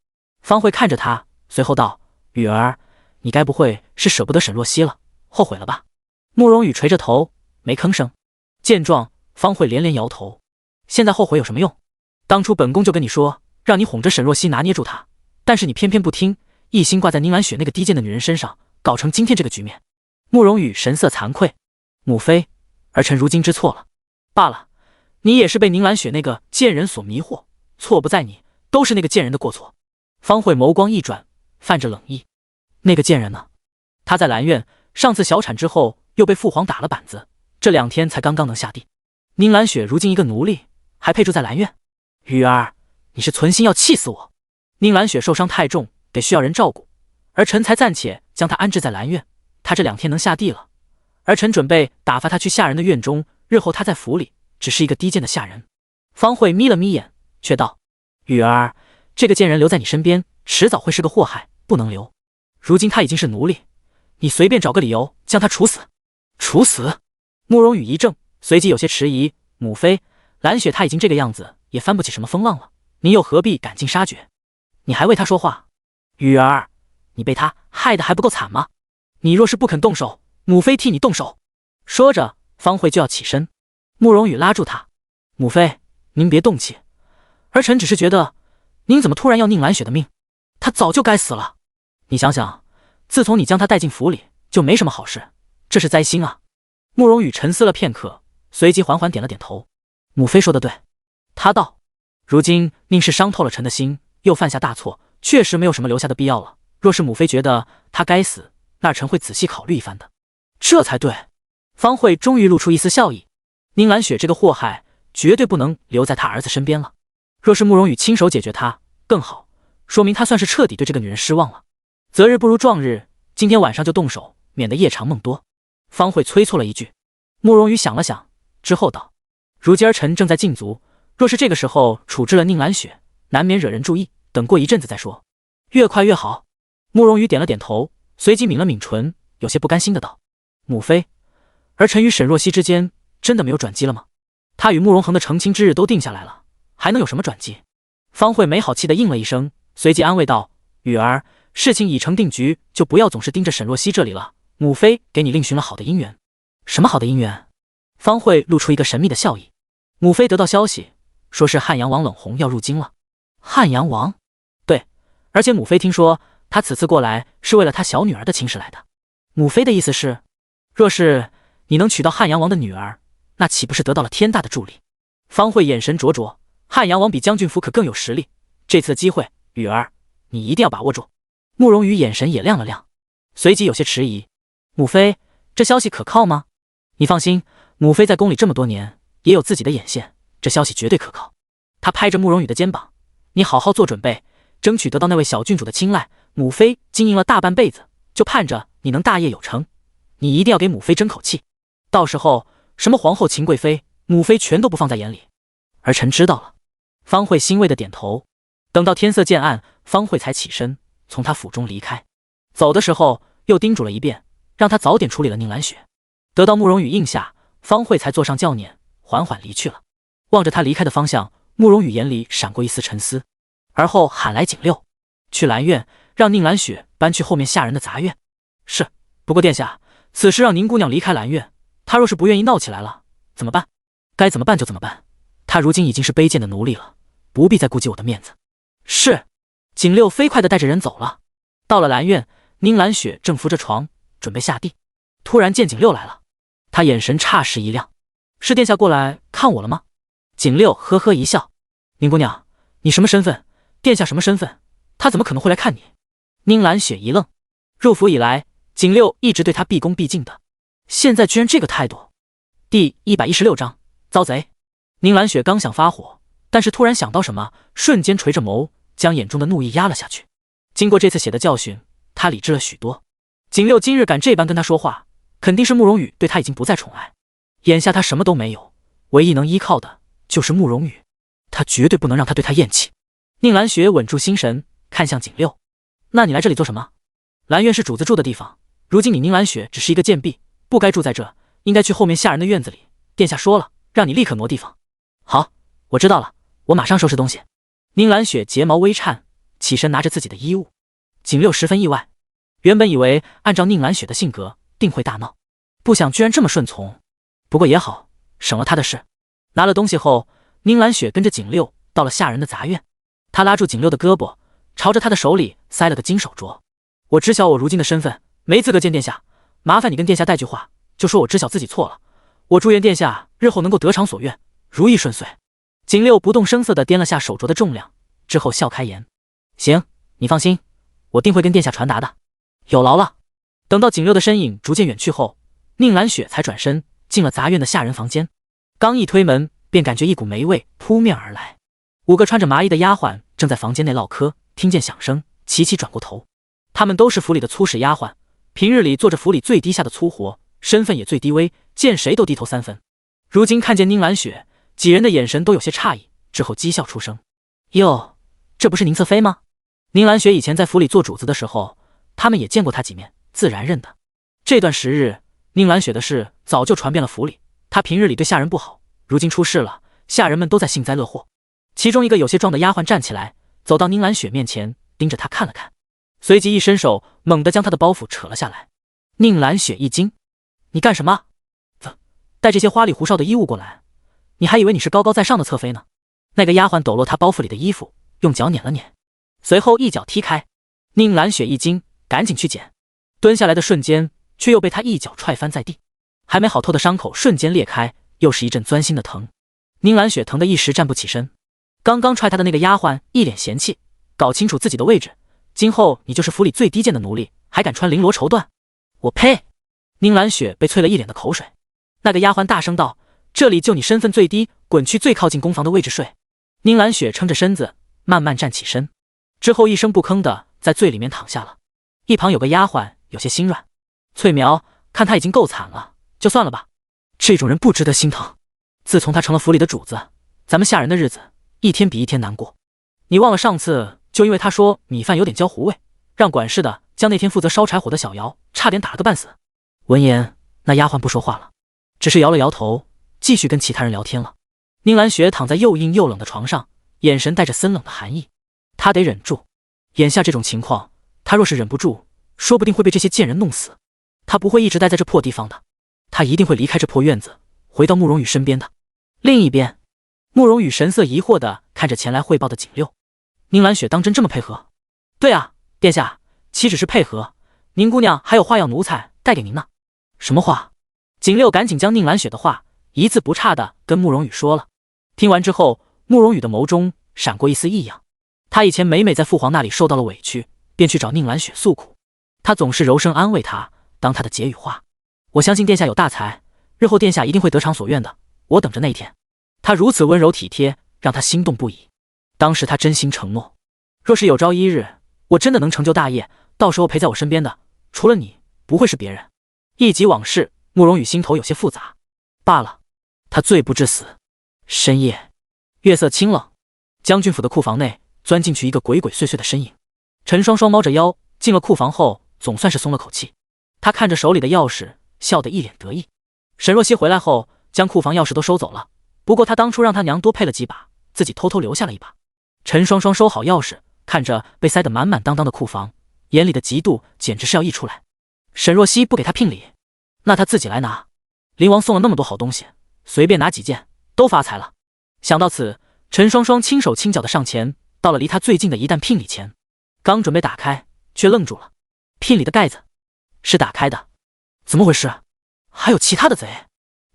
方慧看着他，随后道：羽儿，你该不会是舍不得沈若曦了，后悔了吧？慕容羽垂着头没吭声。见状，方慧连连摇头。现在后悔有什么用？当初本宫就跟你说，让你哄着沈若曦拿捏住她，但是你偏偏不听，一心挂在宁兰雪那个低贱的女人身上，搞成今天这个局面。慕容羽神色惭愧：母妃，儿臣如今知错了。罢了，你也是被宁兰雪那个贱人所迷惑，错不在你，都是那个贱人的过错。方慧眸光一转，泛着冷意。那个贱人呢？她在兰苑，上次小产之后又被父皇打了板子，这2天才刚刚能下地。宁兰雪如今一个奴隶，还配住在兰苑？羽儿，你是存心要气死我？宁兰雪受伤太重，得需要人照顾，儿臣才暂且将她安置在兰苑。她这2天能下地了，儿臣准备打发她去下人的院中，日后她在府里只是一个低贱的下人。方慧眯了眯眼，却道：羽儿，这个贱人留在你身边，迟早会是个祸害，不能留。如今她已经是奴隶，你随便找个理由将她处死。处死？慕容羽一怔，随即有些迟疑。母妃，兰雪她已经这个样子，也翻不起什么风浪了，您又何必赶尽杀绝？你还为她说话？羽儿，你被她害得还不够惨吗？你若是不肯动手，母妃替你动手。说着，方慧就要起身。慕容羽拉住她：母妃，您别动气，儿臣只是觉得，您怎么突然要宁兰雪的命？她早就该死了。你想想，自从你将她带进府里，就没什么好事，这是灾星啊。慕容羽沉思了片刻，随即缓缓点了点头。母妃说得对。他道：如今宁氏伤透了臣的心，又犯下大错，确实没有什么留下的必要了。若是母妃觉得他该死，那臣会仔细考虑一番的。这才对。方慧终于露出一丝笑意。宁兰雪这个祸害绝对不能留在他儿子身边了。若是慕容羽亲手解决他更好，说明他算是彻底对这个女人失望了。择日不如撞日，今天晚上就动手，免得夜长梦多。方慧催促了一句。慕容羽想了想之后道：如今儿臣正在禁足，若是这个时候处置了宁兰雪，难免惹人注意，等过一阵子再说，越快越好。慕容羽点了点头，随即抿了抿唇，有些不甘心的道：母妃，儿臣与沈若曦之间真的没有转机了吗？他与慕容恒的成亲之日都定下来了，还能有什么转机？方慧没好气的应了一声，随即安慰道：羽儿，事情已成定局，就不要总是盯着沈若曦这里了，母妃给你另寻了好的姻缘。什么好的姻缘？方慧露出一个神秘的笑意。母妃得到消息，说是汉阳王冷红要入京了。汉阳王？对，而且母妃听说他此次过来是为了他小女儿的亲事来的。母妃的意思是，若是你能娶到汉阳王的女儿，那岂不是得到了天大的助力？方慧眼神灼灼，汉阳王比将军府可更有实力，这次的机会，羽儿，你一定要把握住。慕容羽眼神也亮了亮，随即有些迟疑。母妃，这消息可靠吗？你放心，母妃在宫里这么多年，也有自己的眼线，这消息绝对可靠。他拍着慕容羽的肩膀：你好好做准备，争取得到那位小郡主的青睐。母妃经营了大半辈子，就盼着你能大业有成，你一定要给母妃争口气。到时候什么皇后秦贵妃，母妃全都不放在眼里。儿臣知道了。方慧欣慰的点头。等到天色渐暗，方慧才起身从他府中离开。走的时候又叮嘱了一遍，让他早点处理了宁兰雪。得到慕容羽应下，方慧才坐上轿辇，缓缓离去了。望着他离开的方向，慕容羽眼里闪过一丝沉思，而后喊来景六，去兰苑，让宁兰雪搬去后面下人的杂院。是，不过殿下，此事让宁姑娘离开兰苑，她若是不愿意闹起来了，怎么办？该怎么办就怎么办。她如今已经是卑贱的奴隶了，不必再顾及我的面子。是。景六飞快地带着人走了。到了兰苑，宁兰雪正扶着床准备下地，突然见景六来了，他眼神霎时一亮：是殿下过来看我了吗？景六呵呵一笑：宁姑娘，你什么身份？殿下什么身份？他怎么可能会来看你？宁兰雪一愣，入府以来，景六一直对他毕恭毕敬的，现在居然这个态度。第116章遭贼。宁兰雪刚想发火，但是突然想到什么，瞬间垂着眸，将眼中的怒意压了下去。经过这次血的教训，他理智了许多。景六今日敢这般跟他说话，肯定是慕容羽对他已经不再宠爱，眼下他什么都没有，唯一能依靠的就是慕容羽，他绝对不能让他对他厌弃。宁兰雪稳住心神，看向景六：“那你来这里做什么？兰院是主子住的地方，如今你宁兰雪只是一个贱婢，不该住在这，应该去后面下人的院子里。殿下说了，让你立刻挪地方。”“好，我知道了，我马上收拾东西。”宁兰雪睫毛微颤，起身拿着自己的衣物。景六十分意外，原本以为按照宁兰雪的性格定会大闹，不想居然这么顺从。不过也好，省了他的事。拿了东西后，宁兰雪跟着景六到了下人的杂院。他拉住景六的胳膊，朝着他的手里塞了个金手镯。“我知晓我如今的身份，没资格见殿下，麻烦你跟殿下带句话，就说我知晓自己错了。我祝愿殿下日后能够得偿所愿，如意顺遂。”景六不动声色地掂了下手镯的重量，之后笑开言：“行，你放心，我定会跟殿下传达的，有劳了。”等到景六的身影逐渐远去后，宁兰雪才转身进了杂院的下人房间。刚一推门，便感觉一股霉味扑面而来。5个穿着麻衣的丫鬟正在房间内唠嗑，听见响声，齐齐转过头。她们都是府里的粗使丫鬟，平日里做着府里最低下的粗活，身份也最低微，见谁都低头3分。如今看见宁兰雪，几人的眼神都有些诧异，之后讥笑出声：“哟，这不是宁侧妃吗？”宁兰雪以前在府里做主子的时候，他们也见过她几面，自然认得。这段时日，宁兰雪的事早就传遍了府里，她平日里对下人不好，如今出事了，下人们都在幸灾乐祸。其中一个有些壮的丫鬟站起来，走到宁兰雪面前，盯着她看了看，随即一伸手，猛地将她的包袱扯了下来。宁兰雪一惊：“你干什么？带这些花里胡哨的衣物过来？你还以为你是高高在上的侧妃呢？”那个丫鬟抖落她包袱里的衣服，用脚捻了捻，随后一脚踢开。宁兰雪一惊，赶紧去捡，蹲下来的瞬间，却又被她一脚踹翻在地，还没好透的伤口瞬间裂开，又是一阵钻心的疼。宁兰雪疼得一时站不起身。刚刚踹她的那个丫鬟一脸嫌弃：“搞清楚自己的位置，今后你就是府里最低贱的奴隶，还敢穿绫罗绸缎！”“我呸！”宁兰雪被啐了一脸的口水。那个丫鬟大声道：“这里就你身份最低，滚去最靠近宫房的位置睡。”宁兰雪撑着身子慢慢站起身，之后一声不吭的在最里面躺下了。一旁有个丫鬟有些心软：“翠苗，看他已经够惨了，就算了吧。这种人不值得心疼。自从他成了府里的主子，咱们下人的日子一天比一天难过。你忘了上次就因为他说米饭有点焦糊味，让管事的将那天负责烧柴火的小姚差点打了个半死。”闻言，那丫鬟不说话了，只是摇了摇头，继续跟其他人聊天了。宁兰雪躺在又硬又冷的床上，眼神带着森冷的寒意。她得忍住，眼下这种情况，她若是忍不住，说不定会被这些贱人弄死。她不会一直待在这破地方的，她一定会离开这破院子，回到慕容羽身边的。另一边，慕容羽神色疑惑地看着前来汇报的景六。宁兰雪当真这么配合？对啊，殿下，岂只是配合，宁姑娘还有话要奴才带给您呢。什么话？景六赶紧将宁兰雪的话一字不差地跟慕容羽说了。听完之后，慕容羽的眸中闪过一丝异样。他以前每在父皇那里受到了委屈，便去找宁兰雪诉苦，他总是柔声安慰她，当她的解语话。我相信殿下有大才，日后殿下一定会得偿所愿的，我等着那一天。他如此温柔体贴，让他心动不已。当时他真心承诺，若是有朝一日我真的能成就大业，到时候陪在我身边的除了你，不会是别人。一及往事，慕容羽心头有些复杂。罢了，他罪不至死。深夜，月色清冷，将军府的库房内钻进去一个鬼鬼祟祟的身影。陈双双猫着腰进了库房后，总算是松了口气。他看着手里的钥匙，笑得一脸得意。沈若曦回来后，将库房钥匙都收走了，不过他当初让他娘多配了几把，自己偷偷留下了一把。陈双双收好钥匙，看着被塞得满满当当的库房，眼里的嫉妒简直是要溢出来。沈若曦不给他聘礼，那他自己来拿。林王送了那么多好东西，随便拿几件都发财了。想到此，陈双双轻手轻脚的上前，到了离他最近的一担聘礼前，刚准备打开，却愣住了。聘礼的盖子是打开的，怎么回事？还有其他的贼？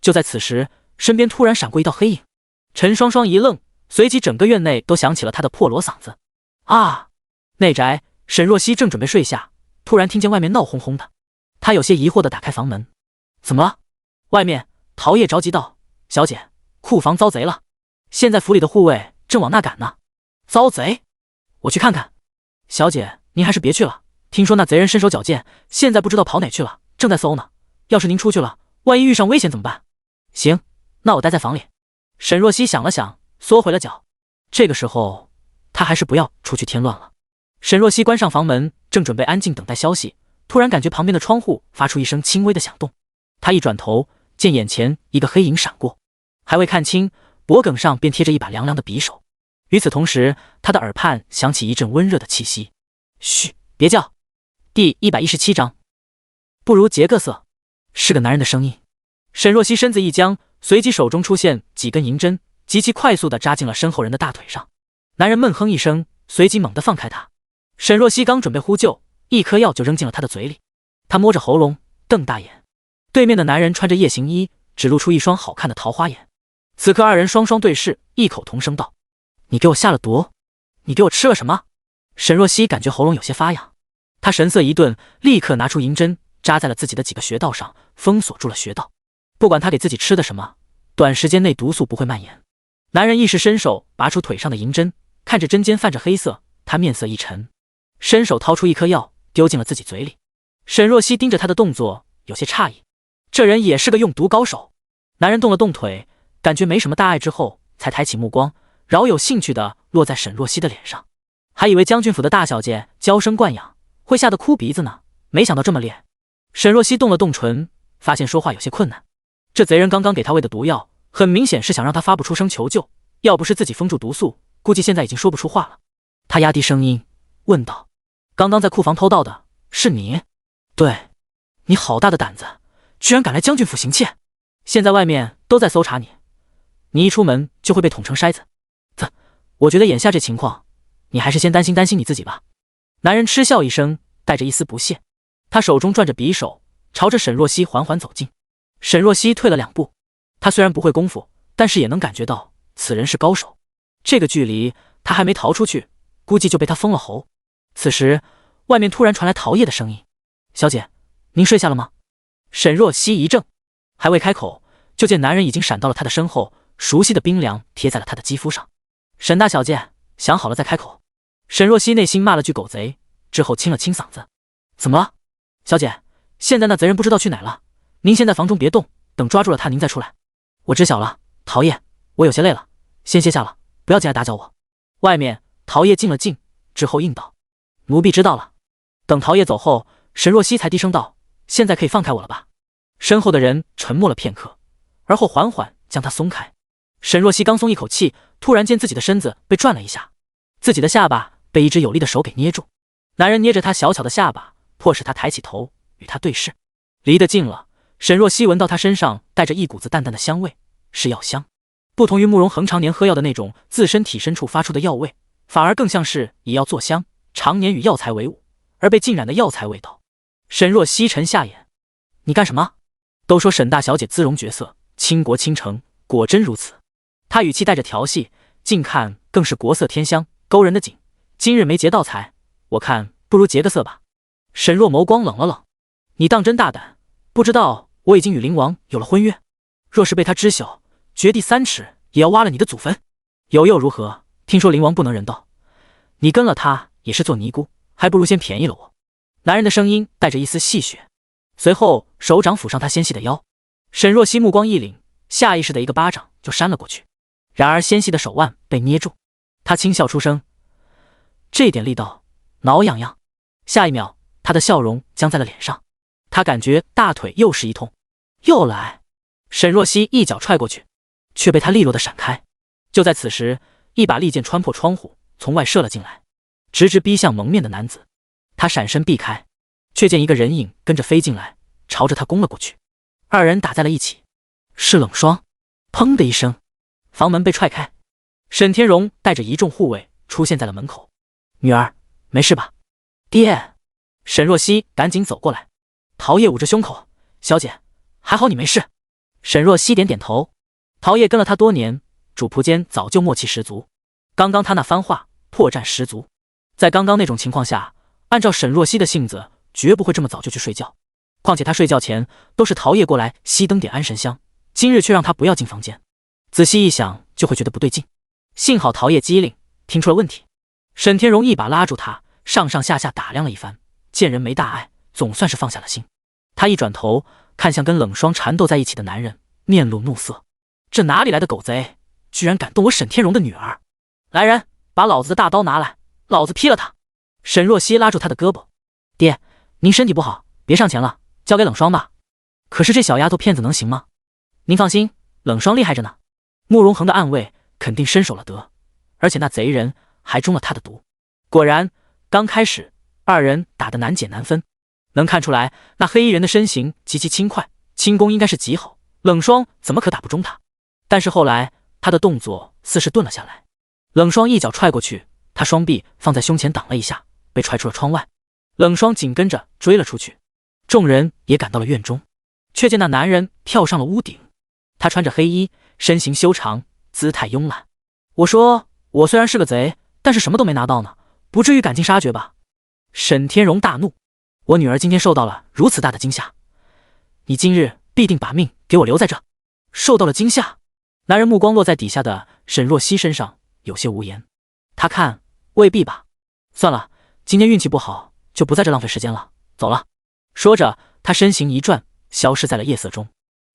就在此时，身边突然闪过一道黑影。陈双双一愣，随即整个院内都响起了他的破锣嗓子。啊！内宅，沈若曦正准备睡下，突然听见外面闹哄哄的，他有些疑惑地打开房门。怎么了？外面，陶叶着急道：“小姐，库房遭贼了，现在府里的护卫正往那赶呢。”遭贼？我去看看。小姐，您还是别去了，听说那贼人身手矫健，现在不知道跑哪去了，正在搜呢。要是您出去了，万一遇上危险怎么办？行，那我待在房里。沈若曦想了想，缩回了脚。这个时候，他还是不要出去添乱了。沈若曦关上房门，正准备安静等待消息，突然感觉旁边的窗户发出一声轻微的响动。他一转头，见眼前一个黑影闪过，还未看清，脖颈上便贴着一把凉凉的匕首。与此同时，他的耳畔响起一阵温热的气息。嘘，别叫。第117章，不如劫个色。是个男人的声音。沈若曦身子一僵，随即手中出现几根银针，极其快速地扎进了身后人的大腿上。男人闷哼一声，随即猛地放开他。沈若曦刚准备呼救，一颗药就扔进了他的嘴里。他摸着喉咙，瞪大眼。对面的男人穿着夜行衣，只露出一双好看的桃花眼。此刻二人双双对视，异口同声道：“你给我下了毒？你给我吃了什么？”沈若曦感觉喉咙有些发痒，她神色一顿，立刻拿出银针扎在了自己的几个穴道上，封锁住了穴道。不管他给自己吃的什么，短时间内毒素不会蔓延。男人一时伸手拔出腿上的银针，看着针尖泛着黑色，他面色一沉，伸手掏出一颗药丢进了自己嘴里。沈若曦盯着他的动作有些诧异，这人也是个用毒高手。男人动了动腿，感觉没什么大碍之后，才抬起目光，饶有兴趣地落在沈若曦的脸上。还以为将军府的大小姐娇生惯养，会吓得哭鼻子呢，没想到这么烈。沈若曦动了动唇，发现说话有些困难。这贼人刚刚给他喂的毒药，很明显是想让他发不出声求救，要不是自己封住毒素，估计现在已经说不出话了。他压低声音问道：“刚刚在库房偷盗的是你？”“对。”“你好大的胆子，居然敢来将军府行窃！现在外面都在搜查你，你一出门就会被捅成筛子。我觉得眼下这情况，你还是先担心担心你自己吧。”男人嗤笑一声，带着一丝不屑。他手中攥着匕首，朝着沈若曦缓缓走近。沈若曦退了2步，他虽然不会功夫，但是也能感觉到此人是高手。这个距离，他还没逃出去，估计就被他封了喉。此时，外面突然传来陶叶的声音：“小姐，您睡下了吗？”沈若曦一怔，还未开口，就见男人已经闪到了他的身后，熟悉的冰凉贴在了他的肌肤上。“沈大小姐，想好了再开口。”沈若曦内心骂了句狗贼，之后清了清嗓子：“怎么了？小姐，现在那贼人不知道去哪了，您先在房中别动，等抓住了他您再出来。”“我知晓了，陶叶，我有些累了，先歇下了，不要进来打搅我。”外面陶叶静了静，之后应道：“奴婢知道了。”等陶叶走后，沈若曦才低声道：“现在可以放开我了吧？”身后的人沉默了片刻，而后缓缓将他松开。沈若曦刚松一口气，突然见自己的身子被转了一下，自己的下巴被一只有力的手给捏住。男人捏着他小巧的下巴，迫使他抬起头与他对视。离得近了，沈若曦闻到他身上带着一股子淡淡的香味，是药香。不同于慕容恒常年喝药的那种自身体深处发出的药味，反而更像是以药作香，常年与药材为伍而被浸染的药材味道。沈若曦沉下眼：“你干什么？”都说沈大小姐姿容绝色，倾国倾城，果真如此。他语气带着调戏，近看更是国色天香，勾人的紧。今日没劫到财，我看不如劫个色吧。沈若眸光冷了冷：“你当真大胆，不知道我已经与灵王有了婚约，若是被他知晓，掘地3尺也要挖了你的祖坟。有又如何？听说灵王不能人道，你跟了他也是做尼姑，还不如先便宜了我。”男人的声音带着一丝戏谑，随后手掌抚上他纤细的腰。沈若曦目光一凛，下意识的一个巴掌就扇了过去，然而纤细的手腕被捏住，他轻笑出声：“这点力道，挠痒痒。”下一秒，他的笑容僵在了脸上，他感觉大腿又是一痛。又来！沈若曦一脚踹过去，却被他利落的闪开。就在此时，一把利剑穿破窗户，从外射了进来，直直逼向蒙面的男子。他闪身避开，却见一个人影跟着飞进来，朝着他攻了过去。二人打在了一起，是冷霜。砰的一声，房门被踹开，沈天荣带着一众护卫出现在了门口。“女儿，没事吧？”“爹！”沈若曦赶紧走过来。陶叶捂着胸口：“小姐，还好你没事。”沈若曦点点头。陶叶跟了他多年，主仆间早就默契十足。刚刚他那番话，破绽十足。在刚刚那种情况下，按照沈若曦的性子，绝不会这么早就去睡觉。况且他睡觉前都是陶叶过来熄灯点安神香，今日却让他不要进房间。仔细一想，就会觉得不对劲。幸好陶叶机灵，听出了问题。沈天荣一把拉住他，上上下下打量了一番，见人没大碍，总算是放下了心。他一转头看向跟冷霜缠斗在一起的男人，面露怒色：“这哪里来的狗贼，居然敢动我沈天荣的女儿！来人，把老子的大刀拿来，老子劈了他！沈若曦拉住他的胳膊，爹，您身体不好，别上前了，交给冷霜吧。可是这小丫头片子能行吗？您放心，冷霜厉害着呢。慕容恒的暗卫肯定身手了得，而且那贼人还中了他的毒。果然，刚开始二人打得难解难分，能看出来那黑衣人的身形极其轻快，轻功应该是极好，冷霜怎么可打不中他？但是后来他的动作似是顿了下来，冷霜一脚踹过去，他双臂放在胸前挡了一下，被踹出了窗外。冷霜紧跟着追了出去，众人也赶到了院中，却见那男人跳上了屋顶。他穿着黑衣，身形修长，姿态慵懒。我说我虽然是个贼，但是什么都没拿到呢，不至于赶尽杀绝吧？沈天荣大怒，我女儿今天受到了如此大的惊吓，你今日必定把命给我留在这。受到了惊吓？男人目光落在底下的沈若曦身上，有些无言。他看未必吧，算了，今天运气不好，就不在这浪费时间了，走了。说着他身形一转，消失在了夜色中。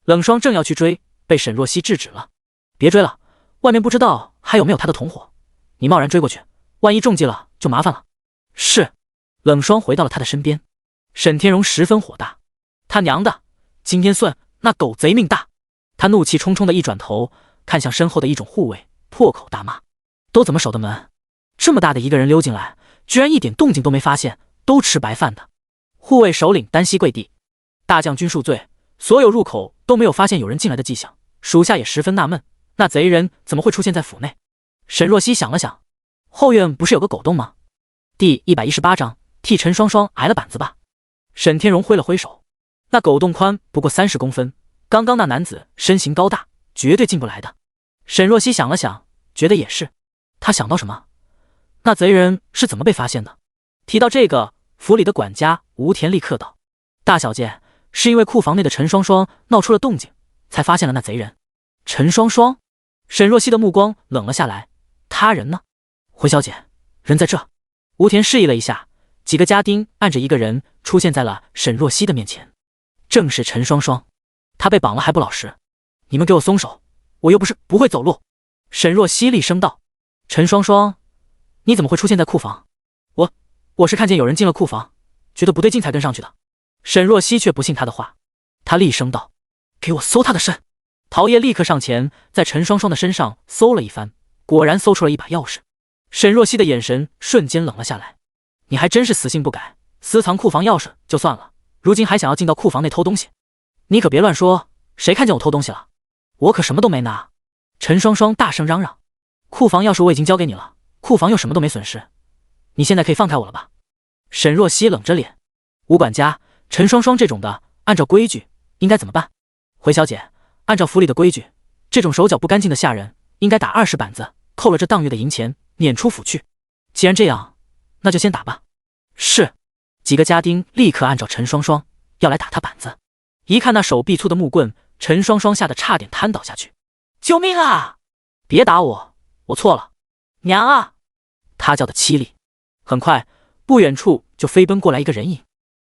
冷霜正要去追，被沈若曦制止了。别追了，外面不知道还有没有他的同伙，你贸然追过去，万一中计了就麻烦了。是。冷霜回到了他的身边。沈天荣十分火大，他娘的，今天算那狗贼命大。他怒气冲冲的一转头，看向身后的一种护卫，破口大骂，都怎么守的门？这么大的一个人溜进来，居然一点动静都没发现，都吃白饭的。护卫首领单膝跪地，大将军恕罪，所有入口都没有发现有人进来的迹象，属下也十分纳闷，那贼人怎么会出现在府内？沈若曦想了想，后院不是有个狗洞吗？第118章替陈双双挨了板子吧。沈天荣挥了挥手，那狗洞宽不过30公分，刚刚那男子身形高大，绝对进不来的。沈若曦想了想，觉得也是。他想到什么？那贼人是怎么被发现的？提到这个，府里的管家吴田立刻道：大小姐，是因为库房内的陈双双闹出了动静，才发现了那贼人。陈双双？沈若曦的目光冷了下来，他人呢？回小姐，人在这。吴田示意了一下，几个家丁按着一个人出现在了沈若曦的面前，正是陈双双。他被绑了还不老实，你们给我松手，我又不是不会走路。沈若曦厉声道：陈双双，你怎么会出现在库房？我是看见有人进了库房，觉得不对劲才跟上去的。沈若曦却不信他的话，他厉声道：给我搜他的身。陶业立刻上前，在陈双双的身上搜了一番，果然搜出了一把钥匙。沈若曦的眼神瞬间冷了下来，你还真是死性不改，私藏库房钥匙就算了，如今还想要进到库房内偷东西，你可别乱说，谁看见我偷东西了？我可什么都没拿。陈双双大声嚷嚷，库房钥匙我已经交给你了，库房又什么都没损失，你现在可以放开我了吧？沈若曦冷着脸，吴管家，陈双双这种的，按照规矩应该怎么办？回小姐，按照府里的规矩，这种手脚不干净的下人应该打20板子，扣了这当月的银钱，撵出府去。既然这样，那就先打吧。是。几个家丁立刻按照陈双双要来打他板子。一看那手臂粗的木棍，陈双双吓得差点瘫倒下去。救命啊！别打我，我错了。娘啊！他叫的凄厉。很快，不远处就飞奔过来一个人影。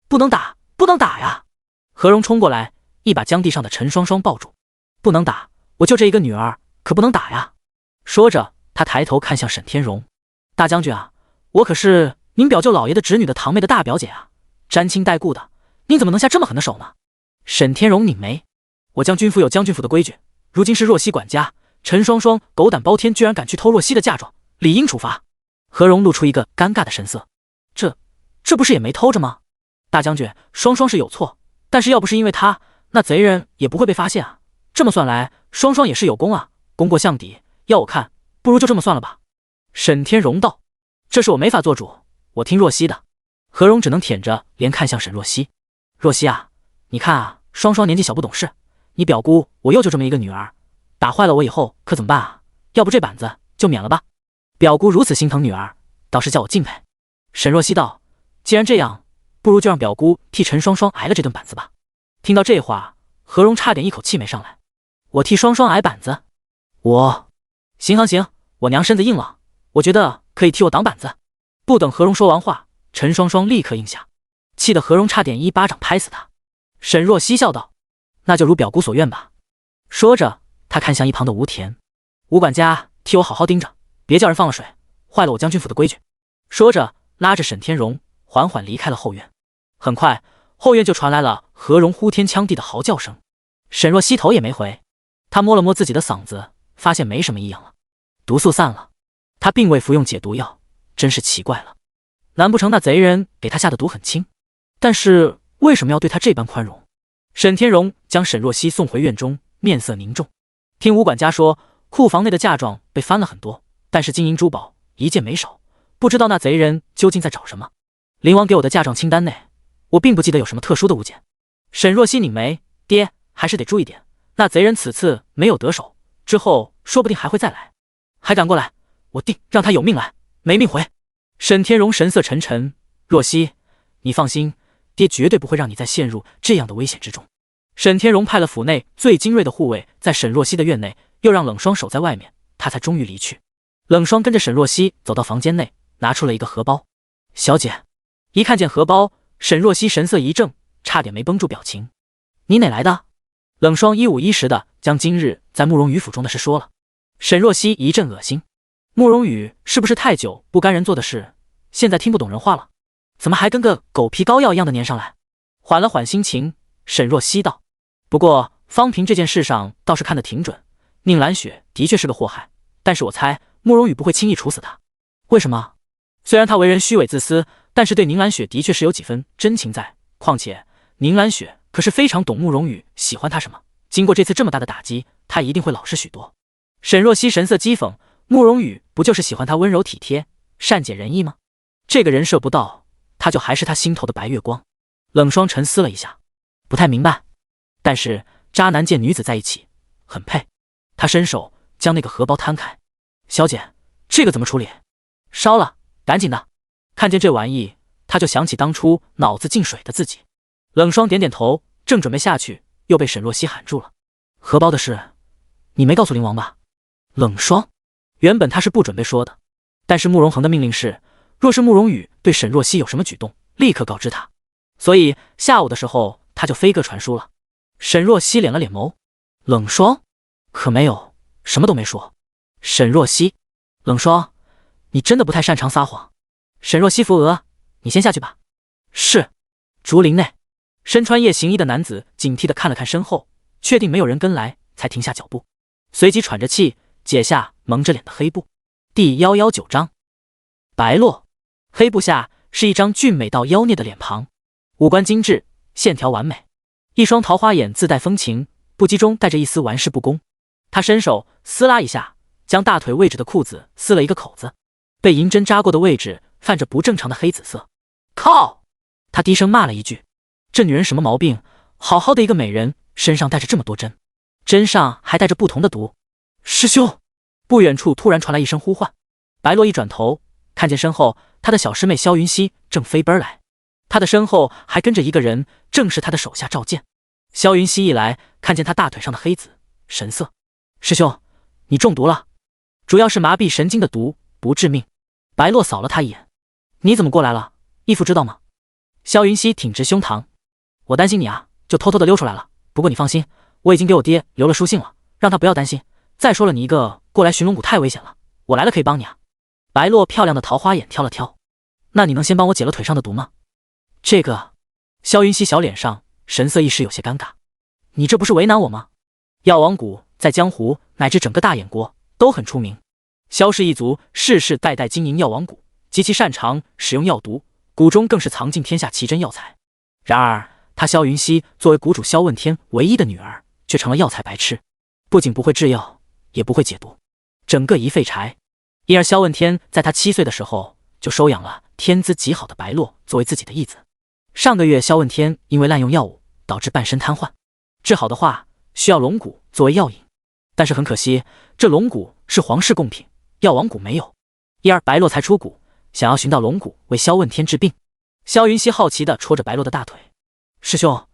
不能打，不能打呀！何荣冲过来，一把将地上的陈双双抱住。不能打，我就这一个女儿，可不能打呀！说着，他抬头看向沈天荣。大将军啊，我可是您表舅老爷的侄女的堂妹的大表姐啊，沾亲带故的，您怎么能下这么狠的手呢？沈天荣拧眉，我将军府有将军府的规矩，如今是若曦管家，陈双双狗胆包天，居然敢去偷若曦的嫁妆，理应处罚。何荣露出一个尴尬的神色，这不是也没偷着吗？大将军，双双是有错，但是要不是因为他，那贼人也不会被发现啊。这么算来，双双也是有功啊，功过相抵，要我看，不如就这么算了吧。沈天荣道，这是我没法做主，我听若曦的。何荣只能舔着脸看向沈若曦。若曦啊，你看啊，双双年纪小不懂事，你表姑我又就这么一个女儿，打坏了我以后可怎么办啊？要不这板子就免了吧。表姑如此心疼女儿，倒是叫我敬佩。沈若曦道，既然这样，不如就让表姑替陈双双挨了这顿板子吧。听到这话，何荣差点一口气没上来。我替双双挨板子？行，我娘身子硬朗，我觉得可以替我挡板子。不等何荣说完话，陈双双立刻应下，气得何荣差点一巴掌拍死他。沈若曦笑道，那就如表姑所愿吧。说着，他看向一旁的吴田，吴管家替我好好盯着，别叫人放了水，坏了我将军府的规矩。说着，拉着沈天荣缓缓离开了后院。很快，后院就传来了何荣呼天抢地的嚎叫声。沈若曦头也没回，他摸了摸自己的嗓子，发现没什么异样了，毒素散了。他并未服用解毒药，真是奇怪了。难不成那贼人给他下的毒很轻？但是为什么要对他这般宽容？沈天荣将沈若曦送回院中，面色凝重。听吴管家说，库房内的嫁妆被翻了很多，但是金银珠宝一件没少，不知道那贼人究竟在找什么。灵王给我的嫁妆清单内，我并不记得有什么特殊的物件。沈若曦拧眉，爹，还是得注意点，那贼人此次没有得手，之后说不定还会再来。还敢过来，我定让他有命来，没命回。沈天荣神色沉沉，若曦，你放心，爹绝对不会让你再陷入这样的危险之中。沈天荣派了府内最精锐的护卫在沈若曦的院内，又让冷霜守在外面，他才终于离去。冷霜跟着沈若曦走到房间内，拿出了一个荷包。小姐，一看见荷包，沈若曦神色一怔，差点没绷住表情。你哪来的？冷霜一五一十的将今日在慕容羽府中的事说了。沈若曦一阵恶心，慕容羽是不是太久不干人做的事，现在听不懂人话了？怎么还跟个狗皮膏药一样的粘上来？缓了缓心情，沈若曦道：不过方平这件事上倒是看得挺准，宁兰雪的确是个祸害，但是我猜慕容羽不会轻易处死他。为什么？虽然他为人虚伪自私，但是对宁兰雪的确是有几分真情在，况且宁兰雪可是非常懂慕容羽喜欢他什么，经过这次这么大的打击，他一定会老实许多。沈若曦神色讥讽，慕容羽不就是喜欢他温柔体贴、善解人意吗？这个人设不到，他就还是他心头的白月光。冷霜沉思了一下，不太明白，但是渣男见女子在一起很配。他伸手将那个荷包摊开，小姐，这个怎么处理？烧了，赶紧的。看见这玩意，他就想起当初脑子进水的自己。冷霜点点头，正准备下去，又被沈若曦喊住了。荷包的事，你没告诉灵王吧？冷霜原本他是不准备说的，但是慕容恒的命令是，若是慕容羽对沈若曦有什么举动，立刻告知他，所以下午的时候他就飞鸽传书了。沈若曦敛了敛眸，冷霜可没有，什么都没说。沈若曦，冷霜，你真的不太擅长撒谎。沈若曦扶额，你先下去吧。是。竹林内，身穿夜行衣的男子警惕地看了看身后，确定没有人跟来，才停下脚步，随即喘着气解下蒙着脸的黑布。第119章，白落。黑布下是一张俊美到妖孽的脸庞，五官精致，线条完美，一双桃花眼自带风情，不羁中带着一丝玩世不恭。他伸手撕拉一下，将大腿位置的裤子撕了一个口子，被银针扎过的位置泛着不正常的黑紫色。靠！他低声骂了一句，这女人什么毛病？好好的一个美人，身上带着这么多针，针上还带着不同的毒。师兄！不远处突然传来一声呼唤，白落一转头，看见身后他的小师妹萧云熙正飞奔来，他的身后还跟着一个人，正是他的手下赵健。萧云熙一来，看见他大腿上的黑紫，神色：师兄，你中毒了，主要是麻痹神经的毒，不致命。白落扫了他一眼，你怎么过来了？义父知道吗？萧云熙挺直胸膛，我担心你啊，就偷偷的溜出来了。不过你放心，我已经给我爹留了书信了，让他不要担心。再说了，你一个过来寻龙谷太危险了，我来了可以帮你啊。白落漂亮的桃花眼挑了挑，那你能先帮我解了腿上的毒吗？这个，萧云熙小脸上神色一时有些尴尬，你这不是为难我吗？药王谷在江湖乃至整个大燕国都很出名，萧氏一族世世代代经营药王谷，极其擅长使用药毒，谷中更是藏尽天下奇珍药材。然而他萧云熙作为谷主萧问天唯一的女儿，却成了药材白痴，不仅不会制药，也不会解毒，整个一废柴。因而萧问天在他7岁的时候就收养了天资极好的白落作为自己的义子。上个月萧问天因为滥用药物导致半身瘫痪，治好的话需要龙骨作为药引，但是很可惜，这龙骨是皇室贡品，药王谷没有，因而白落才出谷，想要寻到龙骨为萧问天治病。萧云熙好奇地戳着白落的大腿，师兄，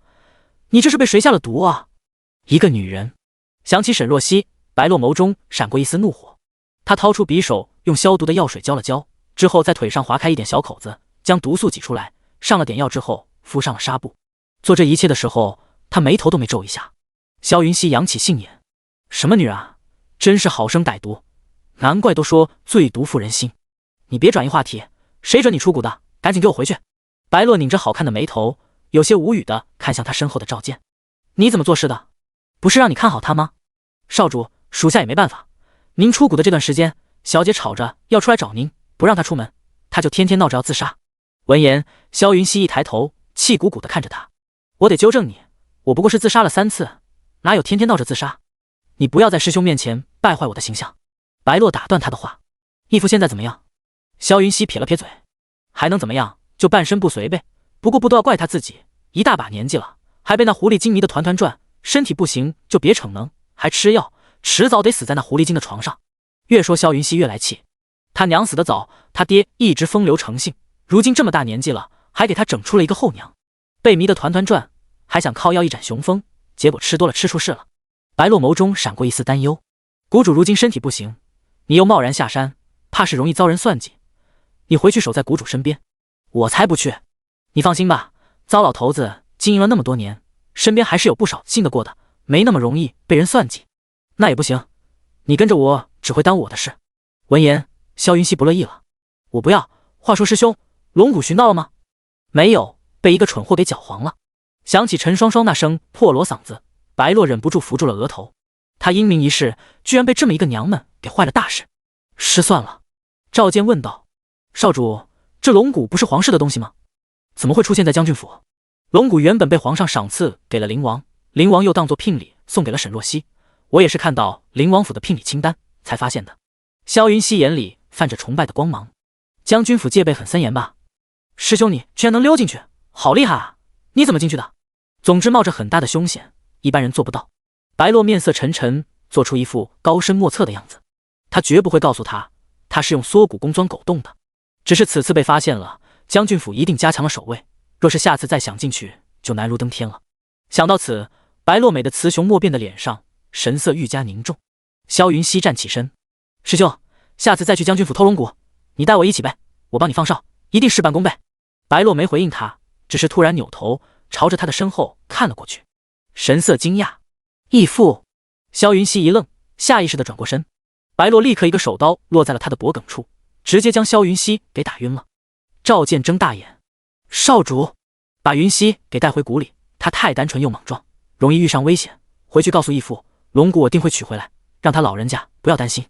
你这是被谁下了毒啊？一个女人。想起沈若曦，白落眸中闪过一丝怒火，他掏出匕首，用消毒的药水浇了浇，之后在腿上划开一点小口子，将毒素挤出来，上了点药之后敷上了纱布。做这一切的时候，他眉头都没皱一下。萧云熙扬起杏眼，什么女人啊，真是好生歹毒，难怪都说最毒妇人心。你别转移话题，谁准你出谷的？赶紧给我回去！白洛拧着好看的眉头，有些无语的看向他身后的赵健。你怎么做事的？不是让你看好他吗？少主，属下也没办法。您出谷的这段时间，小姐吵着要出来找您，不让他出门，他就天天闹着要自杀。闻言，萧云熙一抬头，气鼓鼓的看着他。我得纠正你，我不过是自杀了3次，哪有天天闹着自杀？你不要在师兄面前败坏我的形象。白洛打断他的话。义父现在怎么样？萧云熙撇了撇嘴。还能怎么样，就半身不遂呗。不过不都要怪他自己，一大把年纪了，还被那狐狸精迷得团团转，身体不行就别逞能，还吃药，迟早得死在那狐狸精的床上。越说萧云熙越来气，他娘死得早，他爹一直风流成性，如今这么大年纪了，还给他整出了一个后娘，被迷得团团转，还想靠药一展雄风，结果吃多了吃出事了。白洛眸中闪过一丝担忧，谷主如今身体不行，你又贸然下山，怕是容易遭人算计。你回去守在谷主身边。我才不去。你放心吧，糟老头子经营了那么多年，身边还是有不少信得过的，没那么容易被人算计。那也不行，你跟着我只会耽误我的事。闻言，萧云熙不乐意了。我不要。话说师兄，龙骨寻到了吗？没有，被一个蠢货给搅黄了。想起陈双双那声破锣嗓子，白洛忍不住扶住了额头。他英明一世，居然被这么一个娘们给坏了大事，失算了。赵健问道：少主，这龙骨不是皇室的东西吗？怎么会出现在将军府？龙骨原本被皇上赏赐给了灵王，灵王又当作聘礼送给了沈若曦。我也是看到灵王府的聘礼清单才发现的。萧云熙眼里泛着崇拜的光芒。将军府戒备很森严吧？师兄你居然能溜进去，好厉害啊！你怎么进去的？总之冒着很大的凶险，一般人做不到。白洛面色沉沉，做出一副高深莫测的样子。他绝不会告诉他是用缩骨功钻狗洞的。只是此次被发现了，将军府一定加强了守卫，若是下次再想进去，就难如登天了。想到此，白洛美的雌雄莫辨的脸上神色愈加凝重。萧云熙站起身：师兄，下次再去将军府偷龙骨，你带我一起呗，我帮你放哨，一定事半功倍。白洛没回应他，只是突然扭头朝着他的身后看了过去，神色惊讶。义父！萧云熙一愣，下意识地转过身。白洛立刻一个手刀落在了他的脖颈处，直接将萧云熙给打晕了。赵健睁大眼：少主，把云熙给带回谷里，他太单纯又莽撞，容易遇上危险。回去告诉义父，龙骨我定会取回来，让他老人家不要担心。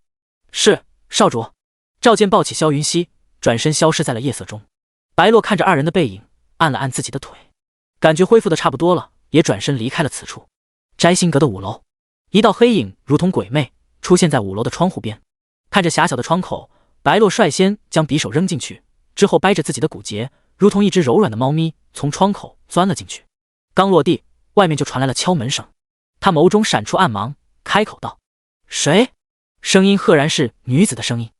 是，少主。赵健抱起萧云熙，转身消失在了夜色中。白洛看着二人的背影，按了按自己的腿，感觉恢复的差不多了，也转身离开了此处。摘星阁的5楼，一道黑影如同鬼魅出现在5楼的窗户边。看着狭小的窗口，白洛率先将匕首扔进去，之后掰着自己的骨节，如同一只柔软的猫咪从窗口钻了进去。刚落地，外面就传来了敲门声。他眸中闪出暗芒，开口道：谁？声音赫然是女子的声音，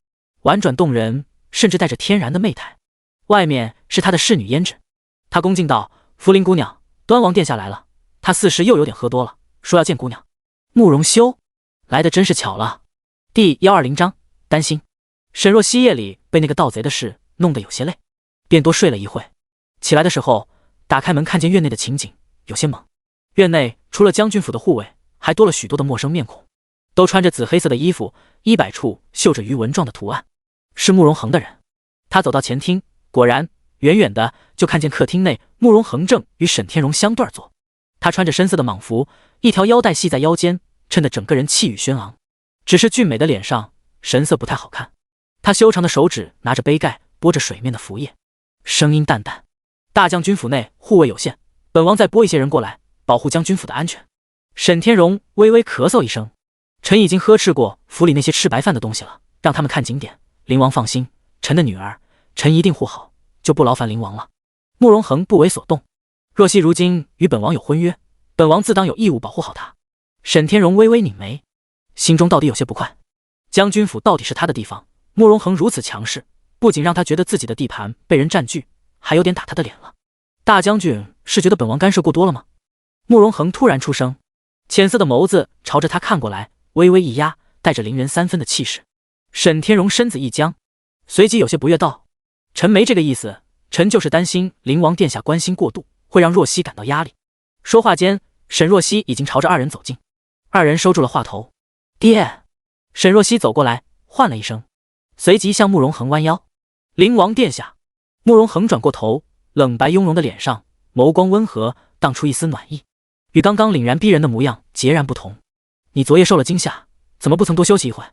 婉转动人，甚至带着天然的媚态。外面是他的侍女胭脂。他恭敬道：福临姑娘，端王殿下来了。他似是又有点喝多了，说要见姑娘。慕容修来的真是巧了。第120章担心。沈若曦夜里被那个盗贼的事弄得有些累，便多睡了一会。起来的时候，打开门看见院内的情景，有些懵。院内除了将军府的护卫，还多了许多的陌生面孔，都穿着紫黑色的衣服，衣摆处绣着鱼纹状的图案，是慕容恒的人。他走到前厅，果然远远的就看见客厅内慕容恒正与沈天荣相对坐。他穿着深色的蟒服，一条腰带系在腰间，衬得整个人气宇轩昂。只是俊美的脸上神色不太好看。他修长的手指拿着杯盖拨着水面的浮叶，声音淡淡：大将军府内护卫有限，本王再拨一些人过来保护将军府的安全。沈天荣微微咳嗽一声：臣已经呵斥过府里那些吃白饭的东西了，让他们看景点。灵王放心，臣的女儿臣一定护好，就不劳烦灵王了。慕容恒不为所动：若曦如今与本王有婚约，本王自当有义务保护好她。沈天荣微微拧眉，心中到底有些不快。将军府到底是他的地方，慕容恒如此强势，不仅让他觉得自己的地盘被人占据，还有点打他的脸了。大将军是觉得本王干涉过多了吗？慕容恒突然出声，浅色的眸子朝着他看过来，微微一压，带着凌人3分的气势。沈天荣身子一僵，随即有些不悦道：臣没这个意思，臣就是担心灵王殿下关心过度，会让若曦感到压力。说话间，沈若曦已经朝着二人走近。二人收住了话头。爹！沈若曦走过来唤了一声，随即向慕容恒弯腰。灵王殿下。慕容恒转过头，冷白雍容的脸上，眸光温和，荡出一丝暖意，与刚刚凛然逼人的模样截然不同。你昨夜受了惊吓，怎么不曾多休息一会？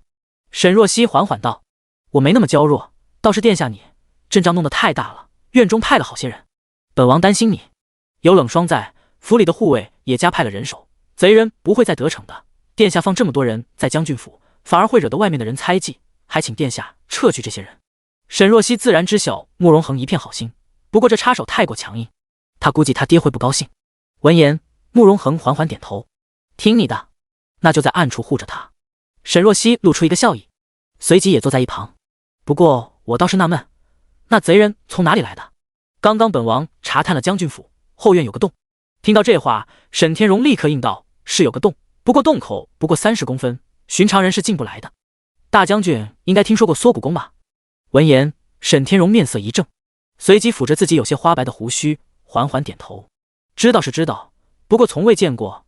沈若曦缓缓道。我没那么娇弱，倒是殿下你阵仗弄得太大了，院中派了好些人，本王担心你。有冷霜在，府里的护卫也加派了人手，贼人不会再得逞的。殿下放这么多人在将军府，反而会惹得外面的人猜忌，还请殿下撤去这些人。沈若曦自然知晓慕容恒一片好心，不过这插手太过强硬，他估计他爹会不高兴。闻言，慕容恒缓缓点头，听你的，那就在暗处护着他。沈若曦露出一个笑意，随即也坐在一旁。不过我倒是纳闷，那贼人从哪里来的？刚刚本王查探了将军府后院有个洞。听到这话，沈天荣立刻应道：是有个洞，不过洞口不过30公分，寻常人是进不来的。大将军应该听说过缩骨功吧？闻言，沈天荣面色一正，随即抚着自己有些花白的胡须，缓缓点头。知道是知道，不过从未见过，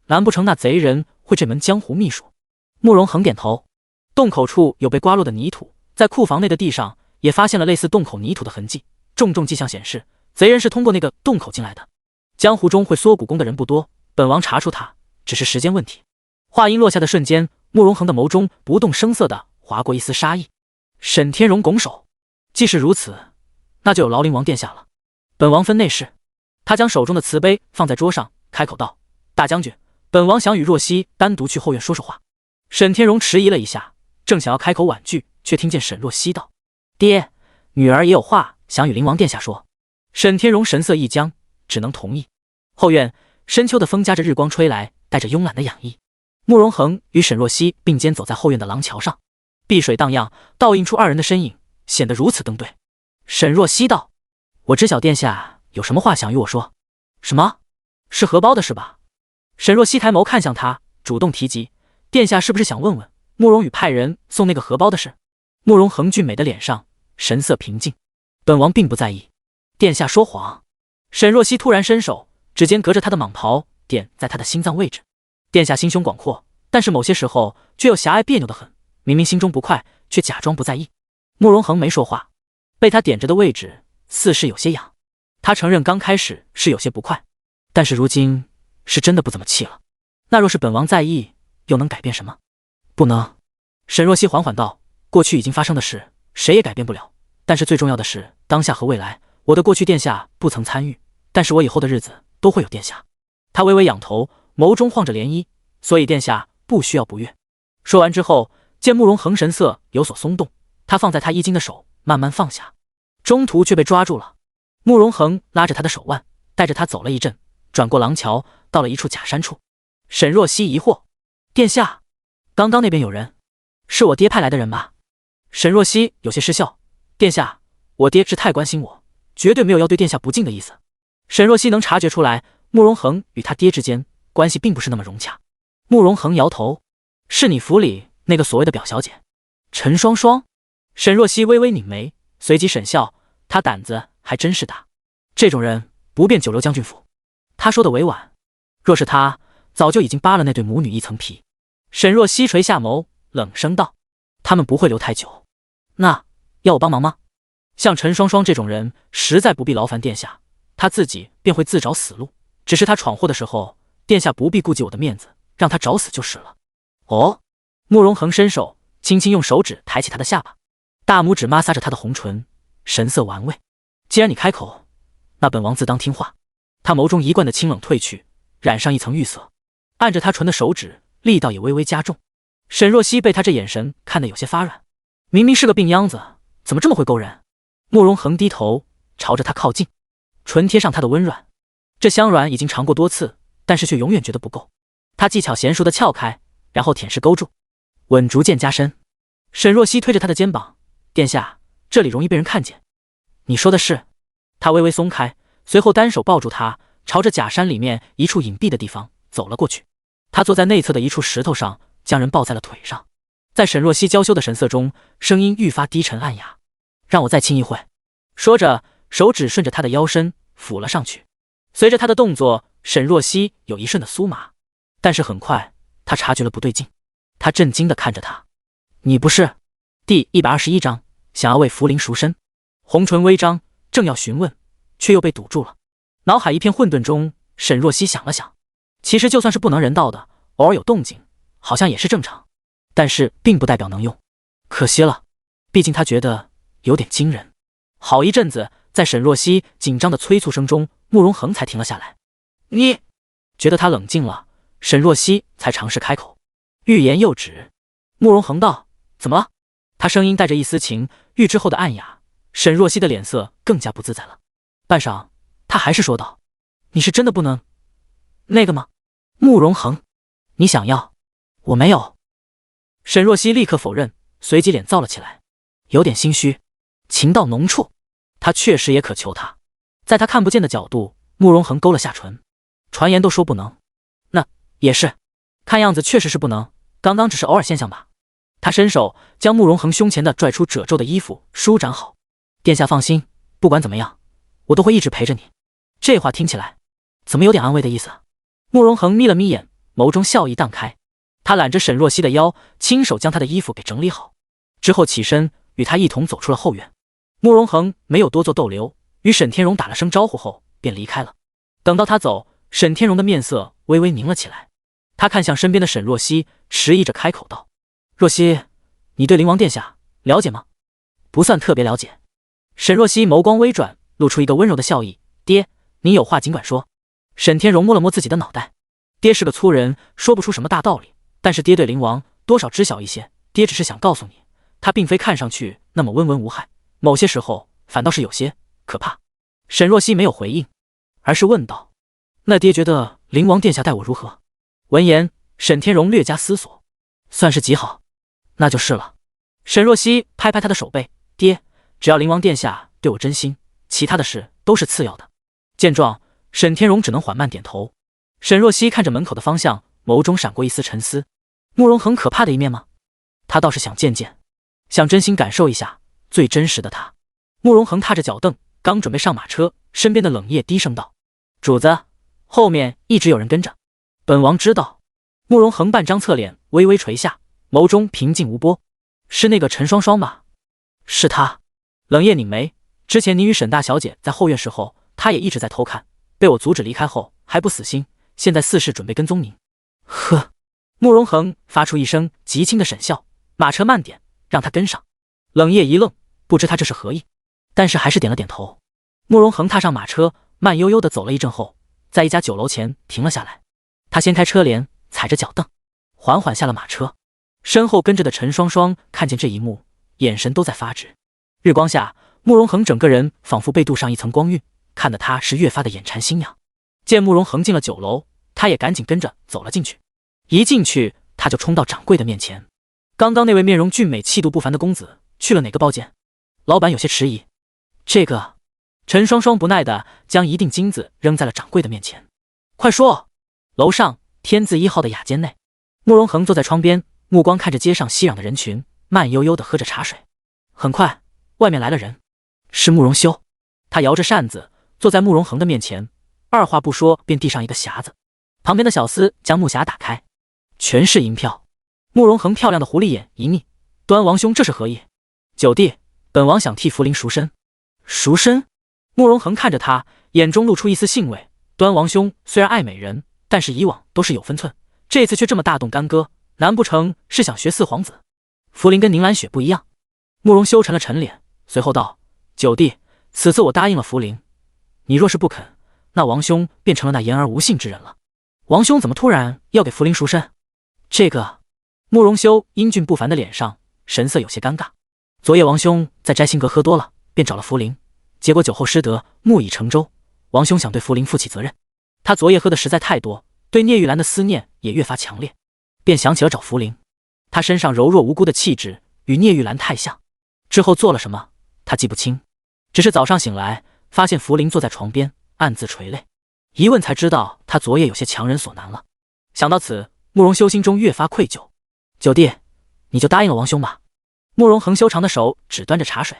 难不成那贼人会这门江湖秘术？慕容恒点头。洞口处有被刮落的泥土，在库房内的地上也发现了类似洞口泥土的痕迹，种种迹象显示，贼人是通过那个洞口进来的。江湖中会缩骨功的人不多，本王查出他只是时间问题。话音落下的瞬间，慕容恒的眸中不动声色地划过一丝杀意。沈天荣拱手，既是如此，那就有劳灵王殿下了。本王分内事。他将手中的瓷杯放在桌上，开口道：大将军，本王想与若曦单独去后院说说话。沈天荣迟疑了一下，正想要开口婉拒，却听见沈若曦道：爹，女儿也有话想与灵王殿下说。沈天荣神色一僵，只能同意。后院深秋的风夹着日光吹来，带着慵懒的痒意。慕容恒与沈若曦并肩走在后院的廊桥上，碧水荡漾，倒映出二人的身影，显得如此登对。沈若曦道：我知晓殿下有什么话想与我说。什么？是荷包的事吧？沈若曦抬眸看向他，主动提及：殿下是不是想问问慕容羽派人送那个荷包的事？慕容恒俊美的脸上神色平静，本王并不在意。殿下说谎。沈若曦突然伸手，指尖隔着他的蟒袍点在他的心脏位置。殿下心胸广阔，但是某些时候却又狭隘别扭的很，明明心中不快，却假装不在意。慕容恒没说话，被他点着的位置似是有些痒。他承认刚开始是有些不快，但是如今是真的不怎么气了。那若是本王在意，又能改变什么？不能。沈若曦缓缓道：过去已经发生的事，谁也改变不了。但是最重要的是当下和未来。我的过去殿下不曾参与，但是我以后的日子都会有殿下。他微微仰头，眸中晃着涟漪，所以殿下不需要不悦。说完之后，见慕容恒神色有所松动，他放在他衣襟的手慢慢放下，中途却被抓住了。慕容恒拉着他的手腕，带着他走了一阵，转过廊桥，到了一处假山处。沈若曦疑惑：殿下，刚刚那边有人，是我爹派来的人吧？沈若曦有些失笑：殿下，我爹是太关心我，绝对没有要对殿下不敬的意思。沈若曦能察觉出来，慕容恒与他爹之间关系并不是那么融洽。慕容恒摇头：是你府里那个所谓的表小姐陈双双？沈若曦微微拧眉，随即沈笑：他胆子还真是大，这种人不便久留将军府。他说的委婉，若是他早就已经扒了那对母女一层皮。沈若曦垂下眸，冷声道：他们不会留太久。那要我帮忙吗？像陈双双这种人实在不必劳烦殿下，他自己便会自找死路。只是他闯祸的时候，殿下不必顾及我的面子，让他找死就是了。哦。慕容恒伸手轻轻用手指抬起他的下巴，大拇指摩挲着他的红唇，神色玩味。既然你开口，那本王自当听话。他眸中一贯的清冷褪去，染上一层玉色，按着他唇的手指力道也微微加重。沈若曦被他这眼神看得有些发软，明明是个病秧子，怎么这么会勾人？慕容恒低头朝着他靠近，唇贴上他的温软。这香软已经尝过多次，但是却永远觉得不够。他技巧娴熟的撬开，然后舔舐勾住，吻逐渐加深。沈若曦推着他的肩膀：殿下，这里容易被人看见。你说的是？他微微松开，随后单手抱住他，朝着假山里面一处隐蔽的地方走了过去。他坐在内侧的一处石头上，将人抱在了腿上。在沈若曦娇羞的神色中，声音愈发低沉暗哑：让我再亲一会。说着，手指顺着他的腰身抚了上去。随着他的动作，沈若曦有一瞬的酥麻，但是很快他察觉了不对劲。他震惊地看着他：你不是？第121章，想要为福临赎身。红唇微张，正要询问，却又被堵住了。脑海一片混沌中，沈若曦想了想，其实就算是不能人道的，偶尔有动静，好像也是正常，但是并不代表能用。可惜了，毕竟他觉得有点惊人。好一阵子，在沈若曦紧张的催促声中，慕容恒才停了下来。你觉得他冷静了，沈若曦才尝试开口，欲言又止。慕容恒道：“怎么了？”他声音带着一丝情欲之后的暗哑，沈若曦的脸色更加不自在了。半晌，他还是说道：“你是真的不能那个吗？”慕容恒：“你想要？我没有。”沈若曦立刻否认，随即脸燥了起来，有点心虚。情到浓处，他确实也渴求他。在他看不见的角度，慕容恒勾了下唇。传言都说不能，那也是，看样子确实是不能，刚刚只是偶尔现象吧。他伸手将慕容恒胸前的拽出褶皱的衣服舒展好。殿下放心，不管怎么样，我都会一直陪着你。这话听起来怎么有点安慰的意思？慕容恒眯了眯眼，眸中笑意荡开。他揽着沈若曦的腰，亲手将她的衣服给整理好，之后起身与她一同走出了后院。慕容恒没有多做逗留，与沈天荣打了声招呼后便离开了。等到他走，沈天荣的面色微微凝了起来。他看向身边的沈若曦，迟疑着开口道：“若曦，你对灵王殿下了解吗？”“不算特别了解。”沈若曦眸光微转，露出一个温柔的笑意：“爹，您有话尽管说。”沈天荣摸了摸自己的脑袋，爹是个粗人，说不出什么大道理，但是爹对灵王多少知晓一些。爹只是想告诉你，他并非看上去那么温文无害，某些时候反倒是有些可怕。沈若曦没有回应，而是问道：“那爹觉得灵王殿下待我如何？”闻言，沈天荣略加思索：“算是极好，那就是了。”沈若曦拍拍他的手背：“爹，只要灵王殿下对我真心，其他的事都是次要的。”见状，沈天荣只能缓慢点头。沈若曦看着门口的方向，眸中闪过一丝沉思。慕容恒可怕的一面吗？他倒是想见见，想真心感受一下最真实的他。慕容恒踏着脚凳，刚准备上马车，身边的冷夜低声道：“主子，后面一直有人跟着。”“本王知道。”慕容恒半张侧脸微微垂下，眸中平静无波。“是那个陈双双吧？”“是他。”冷夜拧眉：“之前您与沈大小姐在后院时候，他也一直在偷看，被我阻止离开后还不死心，现在似是准备跟踪您。”“呵。”慕容恒发出一声极轻的沈笑，马车慢点，让他跟上。冷夜一愣，不知他这是何意，但是还是点了点头。慕容恒踏上马车，慢悠悠地走了一阵后，在一家酒楼前停了下来。他掀开车帘，踩着脚凳，缓缓下了马车。身后跟着的陈双双看见这一幕，眼神都在发直。日光下，慕容恒整个人仿佛被镀上一层光晕，看得他是越发的眼馋心痒。见慕容恒进了酒楼，他也赶紧跟着走了进去。一进去，他就冲到掌柜的面前。刚刚那位面容俊美气度不凡的公子去了哪个包间？老板有些迟疑。这个……陈双双不耐地将一锭金子扔在了掌柜的面前。快说！楼上天字1号的雅间内，慕容恒坐在窗边，目光看着街上熙攘的人群，慢悠悠地喝着茶水。很快，外面来了人，是慕容修。他摇着扇子坐在慕容恒的面前，二话不说便递上一个匣子。旁边的小厮将木匣打开，全是银票。慕容恒漂亮的狐狸眼一睨：“端王兄这是何意？”“九弟，本王想替福临赎身。”“赎身？”慕容恒看着他，眼中露出一丝兴味。端王兄虽然爱美人，但是以往都是有分寸，这次却这么大动干戈，难不成是想学四皇子？福临跟宁兰雪不一样。慕容修沉了沉脸，随后道：“九弟，此次我答应了福临，你若是不肯，那王兄便成了那言而无信之人了。”“王兄怎么突然要给福临赎身？”这个……慕容修英俊不凡的脸上神色有些尴尬。昨夜王兄在摘星阁喝多了，便找了福临，结果酒后失德，木已成舟。王兄想对福临负起责任。他昨夜喝的实在太多，对聂玉兰的思念也越发强烈，便想起了找福临。他身上柔弱无辜的气质与聂玉兰太像，之后做了什么他记不清，只是早上醒来发现福临坐在床边暗自垂泪，一问才知道他昨夜有些强人所难了。想到此，慕容修心中越发愧疚。“九弟，你就答应了王兄吧。”慕容恒修长的手只端着茶水。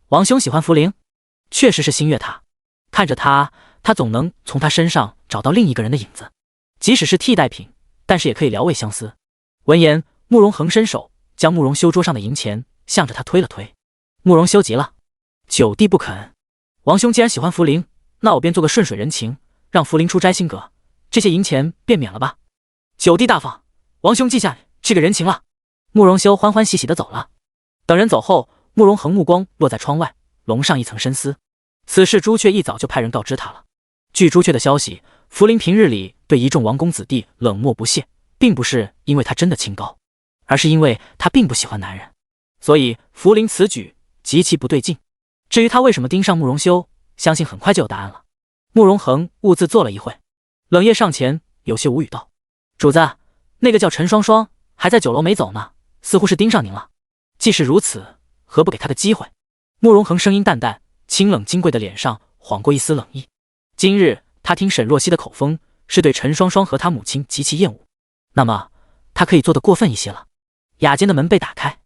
王兄喜欢福临，确实是心悦他。看着他，他总能从他身上找到另一个人的影子，即使是替代品，但是也可以聊慰相思。闻言，慕容恒伸手将慕容修桌上的银钱向着他推了推。慕容修急了：“九弟不肯。王兄既然喜欢福临，那我便做个顺水人情，让福临出摘星阁，这些银钱便免了吧。九弟大方，王兄记下这个人情了。慕容修欢欢喜喜地走了。等人走后，慕容恒目光落在窗外，笼上一层深思。此事朱雀一早就派人告知他了。据朱雀的消息，福临平日里对一众王公子弟冷漠不屑，并不是因为他真的清高，而是因为他并不喜欢男人。所以福临此举极其不对劲。至于他为什么盯上慕容修，相信很快就有答案了。慕容恒兀自坐了一会，冷夜上前，有些无语道：“主子，那个叫陈双双还在酒楼没走呢，似乎是盯上您了。既是如此，何不给他个机会？”慕容恒声音淡淡，清冷金贵的脸上晃过一丝冷意。今日他听沈若曦的口风，是对陈双双和他母亲极其厌恶，那么他可以做得过分一些了。雅间的门被打开，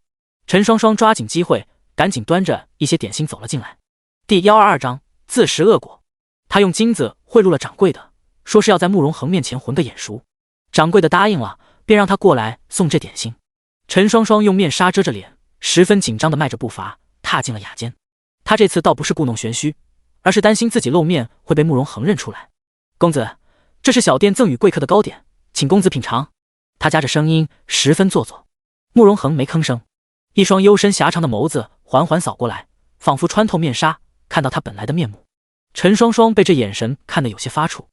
陈双双抓紧机会，赶紧端着一些点心走了进来。第122章自食恶果。他用金子贿赂了掌柜的，说是要在慕容恒面前混个眼熟。掌柜的答应了，便让他过来送这点心。陈双双用面纱遮着脸，十分紧张地迈着步伐踏进了雅间。他这次倒不是故弄玄虚，而是担心自己露面会被慕容恒认出来。公子，这是小店赠与贵客的糕点，请公子品尝。他夹着声音十分做作。慕容恒没吭声，一双幽深狭长的眸子缓缓扫过来，仿佛穿透面纱，看到他本来的面目。陈双双被这眼神看得有些发怵。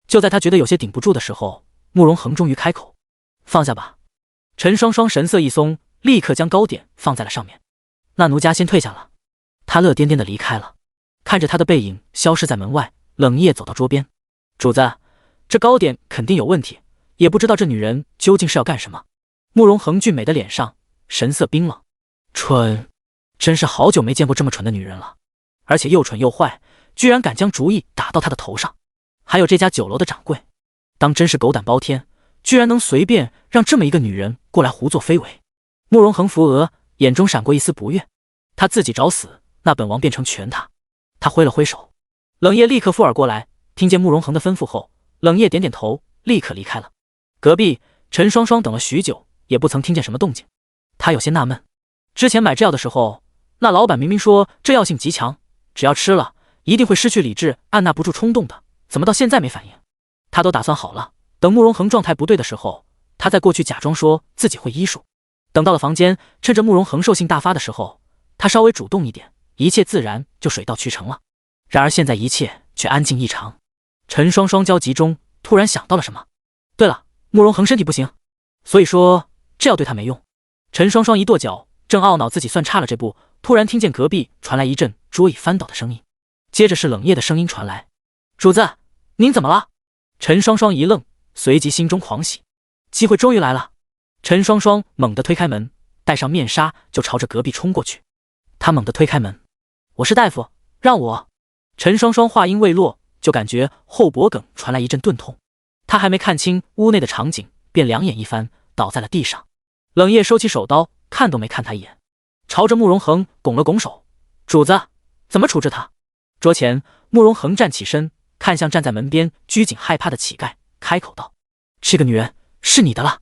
就在他觉得有些顶不住的时候，慕容恒终于开口：“放下吧。”陈双双神色一松，立刻将糕点放在了上面。那奴家先退下了。他乐颠颠地离开了，看着他的背影消失在门外，冷夜走到桌边：“主子，这糕点肯定有问题，也不知道这女人究竟是要干什么。”慕容恒俊美的脸上神色冰冷。蠢，真是好久没见过这么蠢的女人了，而且又蠢又坏，居然敢将主意打到他的头上。还有这家酒楼的掌柜，当真是狗胆包天，居然能随便让这么一个女人过来胡作非为。慕容恒扶额，眼中闪过一丝不悦。他自己找死，那本王变成全他。他挥了挥手，冷夜立刻附耳过来，听见慕容恒的吩咐后，冷夜点点头，立刻离开了。隔壁陈双双等了许久，也不曾听见什么动静。他有些纳闷，之前买这药的时候，那老板明明说这药性极强，只要吃了一定会失去理智，按捺不住冲动的，怎么到现在没反应？他都打算好了，等慕容恒状态不对的时候，他再过去假装说自己会医术。等到了房间，趁着慕容恒兽性大发的时候，他稍微主动一点，一切自然就水到渠成了。然而现在一切却安静异常。陈双双焦急中突然想到了什么。对了，慕容恒身体不行，所以说这药对他没用。陈双双一跺脚，正懊恼自己算差了这步，突然听见隔壁传来一阵桌椅翻倒的声音，接着是冷夜的声音传来：“主子，您怎么了？”陈双双一愣，随即心中狂喜，机会终于来了。陈双双猛地推开门，戴上面纱就朝着隔壁冲过去。他猛地推开门：“我是大夫，让我……”陈双双话音未落，就感觉后脖梗传来一阵钝痛。他还没看清屋内的场景，便两眼一翻，倒在了地上。冷夜收起手刀，看都没看他一眼，朝着慕容恒拱了拱手：“主子，怎么处置他？”桌前，慕容恒站起身，看向站在门边拘谨害怕的乞丐，开口道：“这个女人是你的了？”“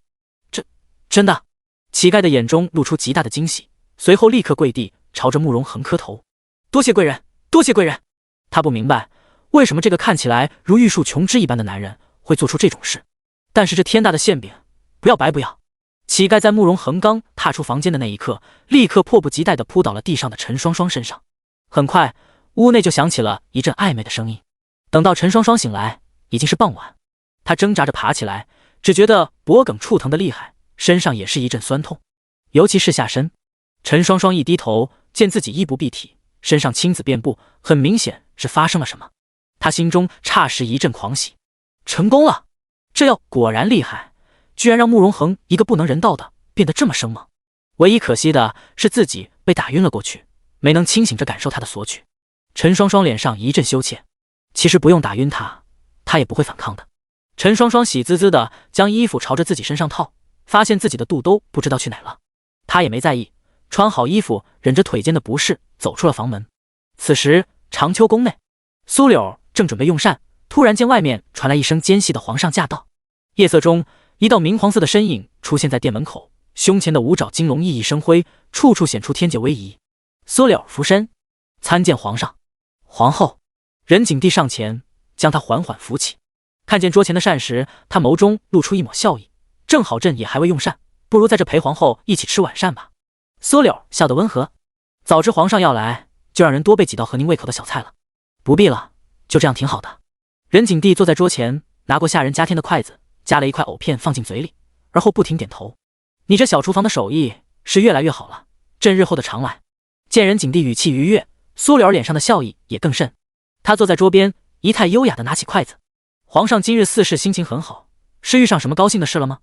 真的？”乞丐的眼中露出极大的惊喜，随后立刻跪地，朝着慕容恒磕头：“多谢贵人，多谢贵人。”他不明白为什么这个看起来如玉树琼枝一般的男人会做出这种事，但是这天大的馅饼不要白不要。乞丐在慕容恒刚踏出房间的那一刻，立刻迫不及待地扑倒了地上的陈双双身上。很快屋内就响起了一阵暧昧的声音。等到陈双双醒来，已经是傍晚。她挣扎着爬起来，只觉得脖梗触疼的厉害，身上也是一阵酸痛，尤其是下身。陈双双一低头，见自己衣不蔽体，身上青紫遍布，很明显是发生了什么。她心中霎时一阵狂喜，成功了！这药果然厉害，居然让慕容恒一个不能人道的变得这么生猛。唯一可惜的是自己被打晕了过去，没能清醒着感受他的索取。陈双双脸上一阵羞怯，其实不用打晕他，他也不会反抗的。陈双双喜滋滋的将衣服朝着自己身上套，发现自己的肚兜不知道去哪了，他也没在意，穿好衣服，忍着腿间的不适走出了房门。此时长秋宫内，苏柳正准备用膳，突然见外面传来一声尖细的皇上驾到。夜色中，一道明黄色的身影出现在店门口，胸前的五爪金龙熠熠生辉，处处显出天界威仪。苏柳俯身，参见皇上。皇后。任景帝上前将他缓缓扶起，看见桌前的膳食，他眸中露出一抹笑意。正好朕也还未用膳，不如在这陪皇后一起吃晚膳吧。苏柳笑得温和，早知皇上要来，就让人多备几道合您胃口的小菜了。不必了，就这样挺好的。任景帝坐在桌前，拿过下人加添的筷子，夹了一块藕片放进嘴里，而后不停点头。你这小厨房的手艺是越来越好了，朕日后的常来。见任景帝语气愉悦，苏柳脸上的笑意也更甚。他坐在桌边，仪态优雅地拿起筷子。皇上今日似是心情很好，是遇上什么高兴的事了吗？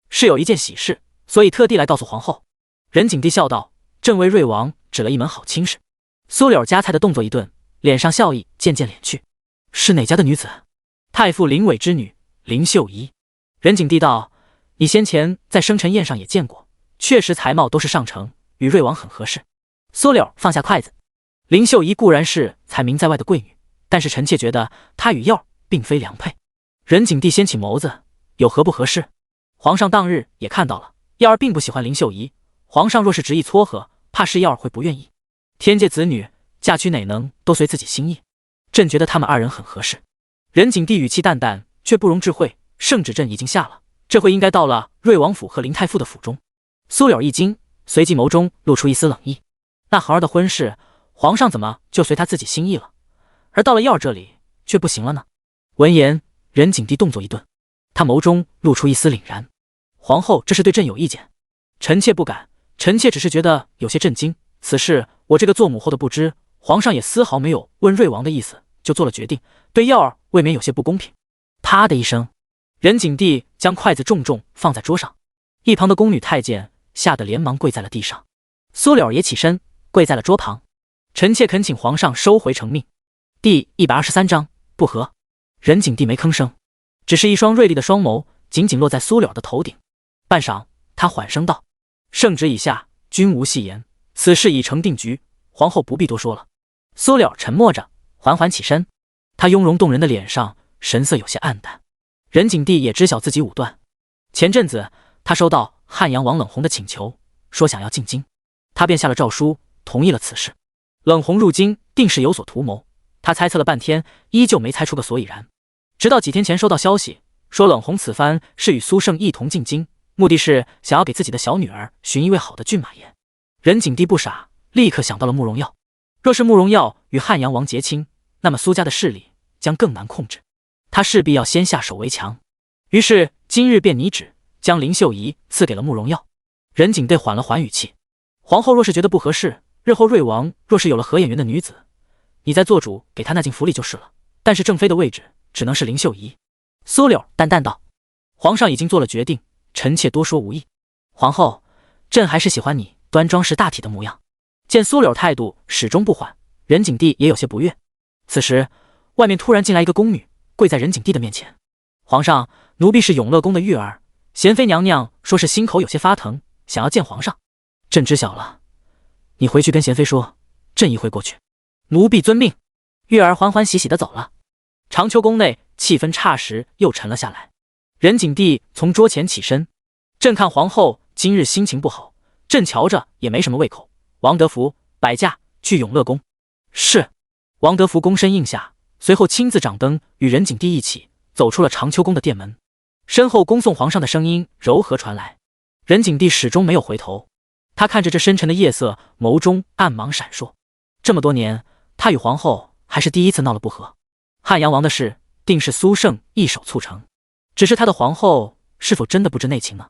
是有一件喜事，所以特地来告诉皇后。任景帝笑道：朕为瑞王指了一门好亲事。苏柳夹菜的动作一顿，脸上笑意渐渐敛去。是哪家的女子？太傅林伟之女林秀仪。任景帝道：你先前在生辰宴上也见过，确实才貌都是上乘，与瑞王很合适。苏柳放下筷子。林秀仪固然是才名在外的贵女，但是臣妾觉得她与耀并非良配。任景帝掀起眸子，有何不合适？皇上当日也看到了，耀儿并不喜欢林秀仪，皇上若是执意撮合，怕是耀儿会不愿意。天界子女嫁娶哪能都随自己心意，朕觉得他们二人很合适。任景帝语气淡淡，却不容置喙，圣旨朕已经下了，这回应该到了瑞王府和林太傅的府中。苏柳一惊，随即眸中露出一丝冷意。那孩儿的婚事，皇上怎么就随他自己心意了，而到了耀儿这里却不行了呢？闻言，任景帝动作一顿，他眸中露出一丝凛然。皇后这是对朕有意见？臣妾不敢，臣妾只是觉得有些震惊。此事我这个做母后的不知，皇上也丝毫没有问瑞王的意思，就做了决定，对耀儿未免有些不公平。啪的一声，任景帝将筷子重重放在桌上，一旁的宫女太监吓得连忙跪在了地上。苏柳也起身跪在了桌旁。臣妾恳请皇上收回成命。第123章不和。任景帝没吭声，只是一双锐利的双眸紧紧落在苏柳的头顶。半晌，他缓声道：圣旨已下，君无戏言，此事已成定局，皇后不必多说了。苏柳沉默着，缓缓起身。他雍容动人的脸上神色有些暗淡。任景帝也知晓自己武断。前阵子他收到汉阳王冷红的请求，说想要进京，他便下了诏书，同意了此事。冷红入京定是有所图谋，他猜测了半天，依旧没猜出个所以然。直到几天前收到消息，说冷红此番是与苏胜一同进京，目的是想要给自己的小女儿寻一位好的骏马爷。任景帝不傻，立刻想到了慕容耀。若是慕容耀与汉阳王结亲，那么苏家的势力将更难控制，他势必要先下手为强。于是今日便拟旨将林秀仪赐给了慕容耀。任景帝缓了缓语气：皇后若是觉得不合适，日后瑞王若是有了合眼缘的女子，你再做主给他纳进府里就是了，但是正妃的位置只能是林秀仪。苏柳淡淡道：皇上已经做了决定，臣妾多说无益。皇后，朕还是喜欢你端庄识大体的模样。见苏柳态度始终不缓，任景帝也有些不悦。此时外面突然进来一个宫女，跪在任景帝的面前：皇上，奴婢是永乐宫的玉儿，贤妃娘娘说是心口有些发疼，想要见皇上。朕知晓了，你回去跟贤妃说，朕一会过去。奴婢遵命。玉儿欢欢喜喜地走了。长秋宫内气氛霎时又沉了下来。任景帝从桌前起身：朕看皇后今日心情不好，朕瞧着也没什么胃口。王德福摆驾去永乐宫。是。王德福躬身应下，随后亲自掌灯，与任景帝一起走出了长秋宫的殿门。身后恭送皇上的声音柔和传来。任景帝始终没有回头，他看着这深沉的夜色，眸中暗芒闪烁。这么多年，他与皇后还是第一次闹了不和。汉阳王的事定是苏胜一手促成，只是他的皇后是否真的不知内情呢？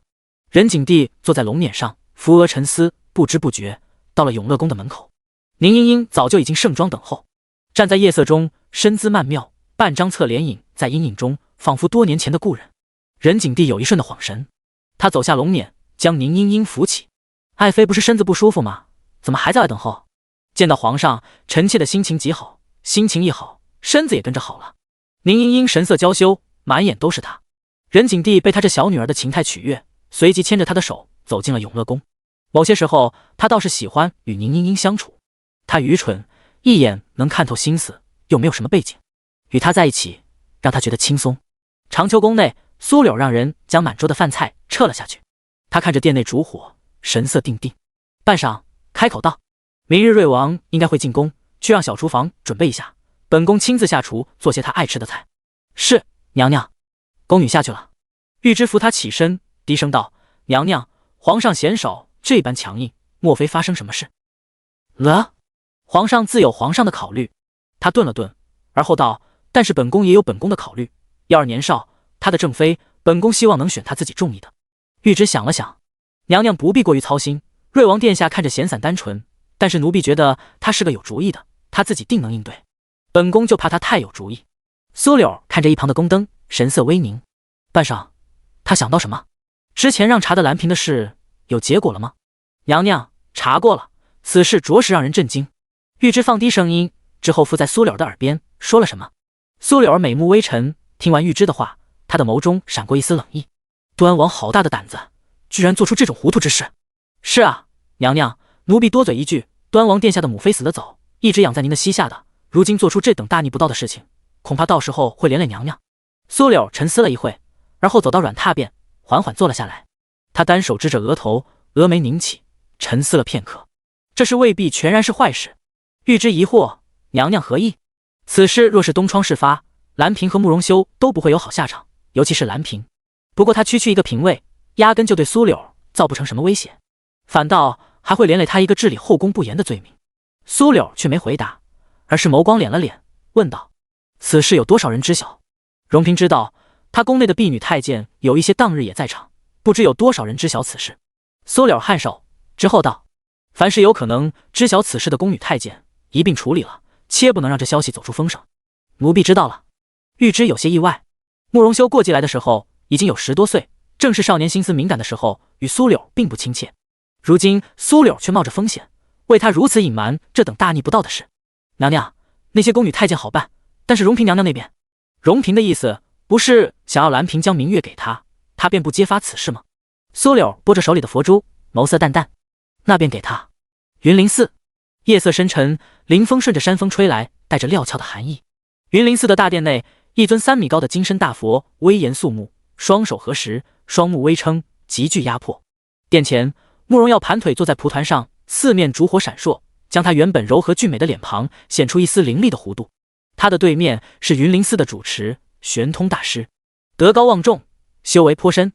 任景帝坐在龙辇上，扶额沉思，不知不觉到了永乐宫的门口。宁英英早就已经盛装等候，站在夜色中，身姿曼妙，半张侧脸影在阴影中，仿佛多年前的故人。任景帝有一瞬的恍神，他走下龙辇，将宁英英扶起。爱妃不是身子不舒服吗？怎么还在外等候？见到皇上，臣妾的心情极好，心情一好，身子也跟着好了。宁英英神色娇羞，满眼都是他。任景帝被他这小女儿的情态取悦，随即牵着她的手走进了永乐宫。某些时候，他倒是喜欢与宁英英相处。他愚蠢，一眼能看透心思，又没有什么背景，与他在一起，让他觉得轻松。长秋宫内，苏柳让人将满桌的饭菜撤了下去。他看着殿内烛火，神色定定。半晌，开口道：明日瑞王应该会进宫，去让小厨房准备一下，本宫亲自下厨做些他爱吃的菜。是，娘娘。宫女下去了。玉芝扶她起身，低声道：“娘娘，皇上嫌少，这般强硬，莫非发生什么事？”皇上自有皇上的考虑。他顿了顿，而后道：“但是本宫也有本宫的考虑。要是年少，他的正妃，本宫希望能选他自己中意的。”玉芝想了想，娘娘不必过于操心。瑞王殿下看着闲散单纯，但是奴婢觉得他是个有主意的，他自己定能应对。本宫就怕他太有主意。苏柳看着一旁的宫灯，神色微凝。半晌，他想到什么？之前让查的蓝瓶的事有结果了吗？娘娘，查过了，此事着实让人震惊。玉芝放低声音，之后附在苏柳的耳边说了什么。苏柳美目微沉，听完玉芝的话，她的眸中闪过一丝冷意。端王好大的胆子，居然做出这种糊涂之事。是啊，娘娘，奴婢多嘴一句，端王殿下的母妃死得早，一直养在您的膝下的，如今做出这等大逆不道的事情，恐怕到时候会连累娘娘。苏柳沉思了一会，而后走到软榻边，缓缓坐了下来。他单手支着额头，峨眉凝起，沉思了片刻。这事未必全然是坏事。玉芝疑惑：娘娘何意？此事若是东窗事发，兰嫔和慕容修都不会有好下场，尤其是兰嫔。不过他区区一个嫔位，压根就对苏柳造不成什么威胁，反倒还会连累他一个治理后宫不严的罪名。苏柳却没回答，而是眸光敛了敛，问道：此事有多少人知晓？荣嫔知道，他宫内的婢女太监有一些当日也在场，不知有多少人知晓此事。苏柳颔首之后道：凡是有可能知晓此事的宫女太监，一并处理了，切不能让这消息走出风声。奴婢知道了。玉芝有些意外，慕容修过继来的时候已经有10多岁，正是少年心思敏感的时候，与苏柳并不亲切。如今苏柳却冒着风险，为他如此隐瞒这等大逆不道的事。娘娘，那些宫女太监好办，但是荣嫔娘娘那边，荣嫔的意思不是想要兰嫔将明月给她，她便不揭发此事吗？苏柳拨着手里的佛珠，眸色淡淡。那便给她。云林寺，夜色深沉，林风顺着山峰吹来，带着料峭的寒意。云林寺的大殿内，一尊3米高的金身大佛威严肃穆，双手合十，双目微撑，极具压迫。殿前，慕容耀盘腿坐在蒲团上，四面烛火闪烁，将他原本柔和俊美的脸庞显出一丝凌厉的弧度。他的对面是云林寺的主持玄通大师，德高望重，修为颇深，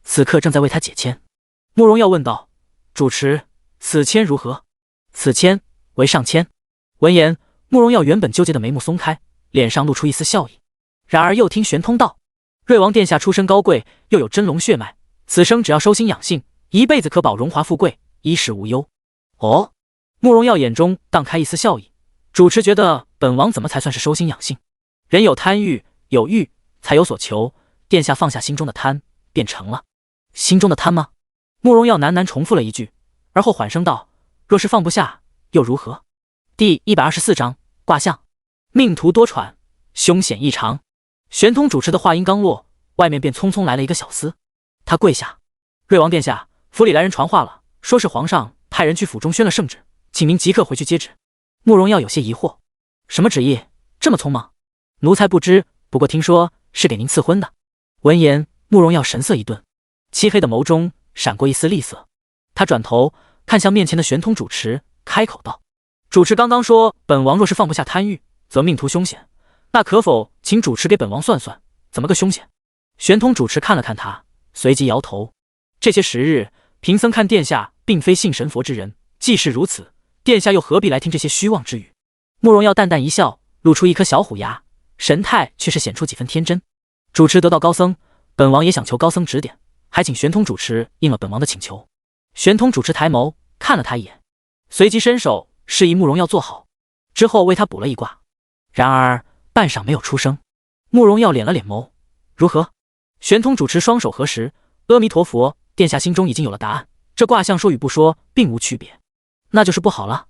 此刻正在为他解签。慕容耀问道：主持，此签如何？此签为上签。闻言，慕容耀原本纠结的眉目松开，脸上露出一丝笑意。然而又听玄通道：瑞王殿下出身高贵，又有真龙血脉，此生只要修心养性，一辈子可保荣华富贵，衣食无忧。哦，慕容耀眼中荡开一丝笑意。主持觉得本王怎么才算是修心养性？人有贪欲，有欲才有所求，殿下放下心中的贪，便成了。心中的贪吗？慕容耀喃喃重复了一句，而后缓声道：若是放不下，又如何？第124章卦象。命途多舛，凶险异常。玄通主持的话音刚落，外面便匆匆来了一个小厮。他跪下：瑞王殿下，府里来人传话了，说是皇上派人去府中宣了圣旨，请您即刻回去接旨。慕容耀有些疑惑：什么旨意？这么匆忙？奴才不知，不过听说是给您赐婚的。闻言，慕容耀神色一顿，漆黑的眸中闪过一丝厉色。他转头看向面前的玄通主持，开口道：主持刚刚说本王若是放不下贪欲，则命途凶险，那可否请主持给本王算算，怎么个凶险？玄通主持看了看他，随即摇头：这些时日，贫僧看殿下并非信神佛之人，既是如此，殿下又何必来听这些虚妄之语？慕容耀淡淡一笑，露出一颗小虎牙，神态却是显出几分天真。主持得道高僧，本王也想求高僧指点，还请玄通主持应了本王的请求。玄通主持抬眸看了他一眼，随即伸手示意慕容耀坐好，之后为他卜了一卦。然而半晌没有出声。慕容耀敛了敛眸：如何？玄通主持双手合十：阿弥陀佛，殿下心中已经有了答案，这卦象说与不说并无区别。那就是不好了。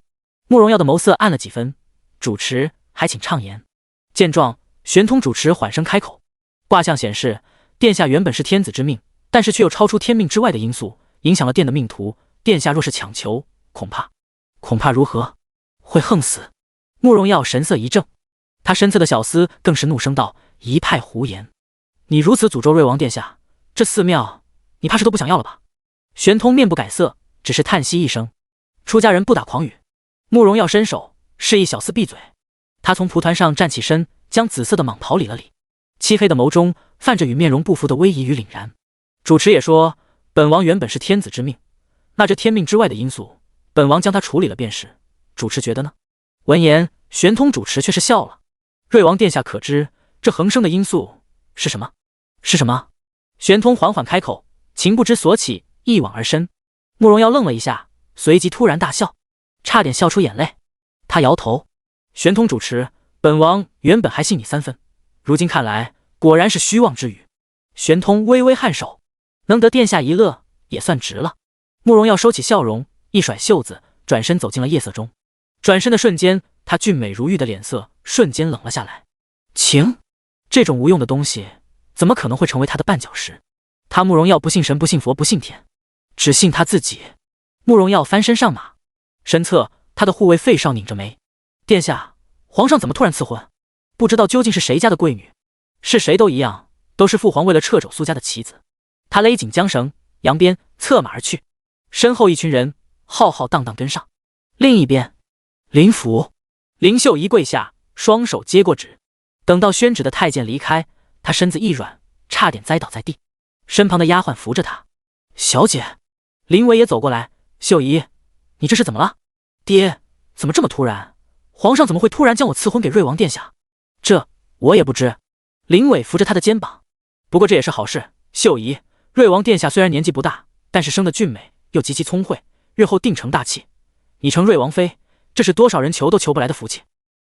慕容耀的眸色暗了几分：主持还请畅言。见状，玄通主持缓声开口：卦象显示，殿下原本是天子之命，但是却有超出天命之外的因素，影响了殿的命途。殿下若是强求，恐怕如何？会横死。慕容耀神色一怔，他身侧的小厮更是怒声道：一派胡言！你如此诅咒瑞王殿下，这寺庙你怕是都不想要了吧？玄通面不改色，只是叹息一声：出家人不打诳语。慕容耀伸手示意小厮闭嘴。他从蒲团上站起身，将紫色的蟒袍理了理，漆黑的眸中泛着与面容不符的威仪与凛然。主持也说，本王原本是天子之命，那这天命之外的因素，本王将它处理了便是。主持觉得呢？闻言，玄通主持却是笑了。瑞王殿下可知这横生的因素是什么？是什么？玄通缓缓开口，情不知所起，一往而深。慕容耀愣了一下，随即突然大笑，差点笑出眼泪。他摇头，玄通主持，本王原本还信你3分，如今看来果然是虚妄之语。玄通微微颔首，能得殿下一乐也算值了。慕容耀收起笑容，一甩袖子，转身走进了夜色中。转身的瞬间，他俊美如玉的脸色瞬间冷了下来。情，这种无用的东西怎么可能会成为他的绊脚石？他慕容耀不信神，不信佛，不信天，只信他自己。慕容耀翻身上马，身侧他的护卫费少拧着眉：殿下，皇上怎么突然赐婚？不知道究竟是谁家的贵女？是谁都一样，都是父皇为了掣肘苏家的棋子。他勒紧缰绳，扬鞭策马而去，身后一群人浩浩荡荡跟上。另一边，林府，林秀仪跪下，双手接过旨。等到宣旨的太监离开，他身子一软，差点栽倒在地。身旁的丫鬟扶着他：小姐。林伟也走过来：秀仪，你这是怎么了？爹，怎么这么突然？皇上怎么会突然将我赐婚给瑞王殿下？这我也不知。林伟扶着他的肩膀：不过这也是好事。秀仪，瑞王殿下虽然年纪不大，但是生得俊美，又极其聪慧，日后定成大器。你成瑞王妃，这是多少人求都求不来的福气。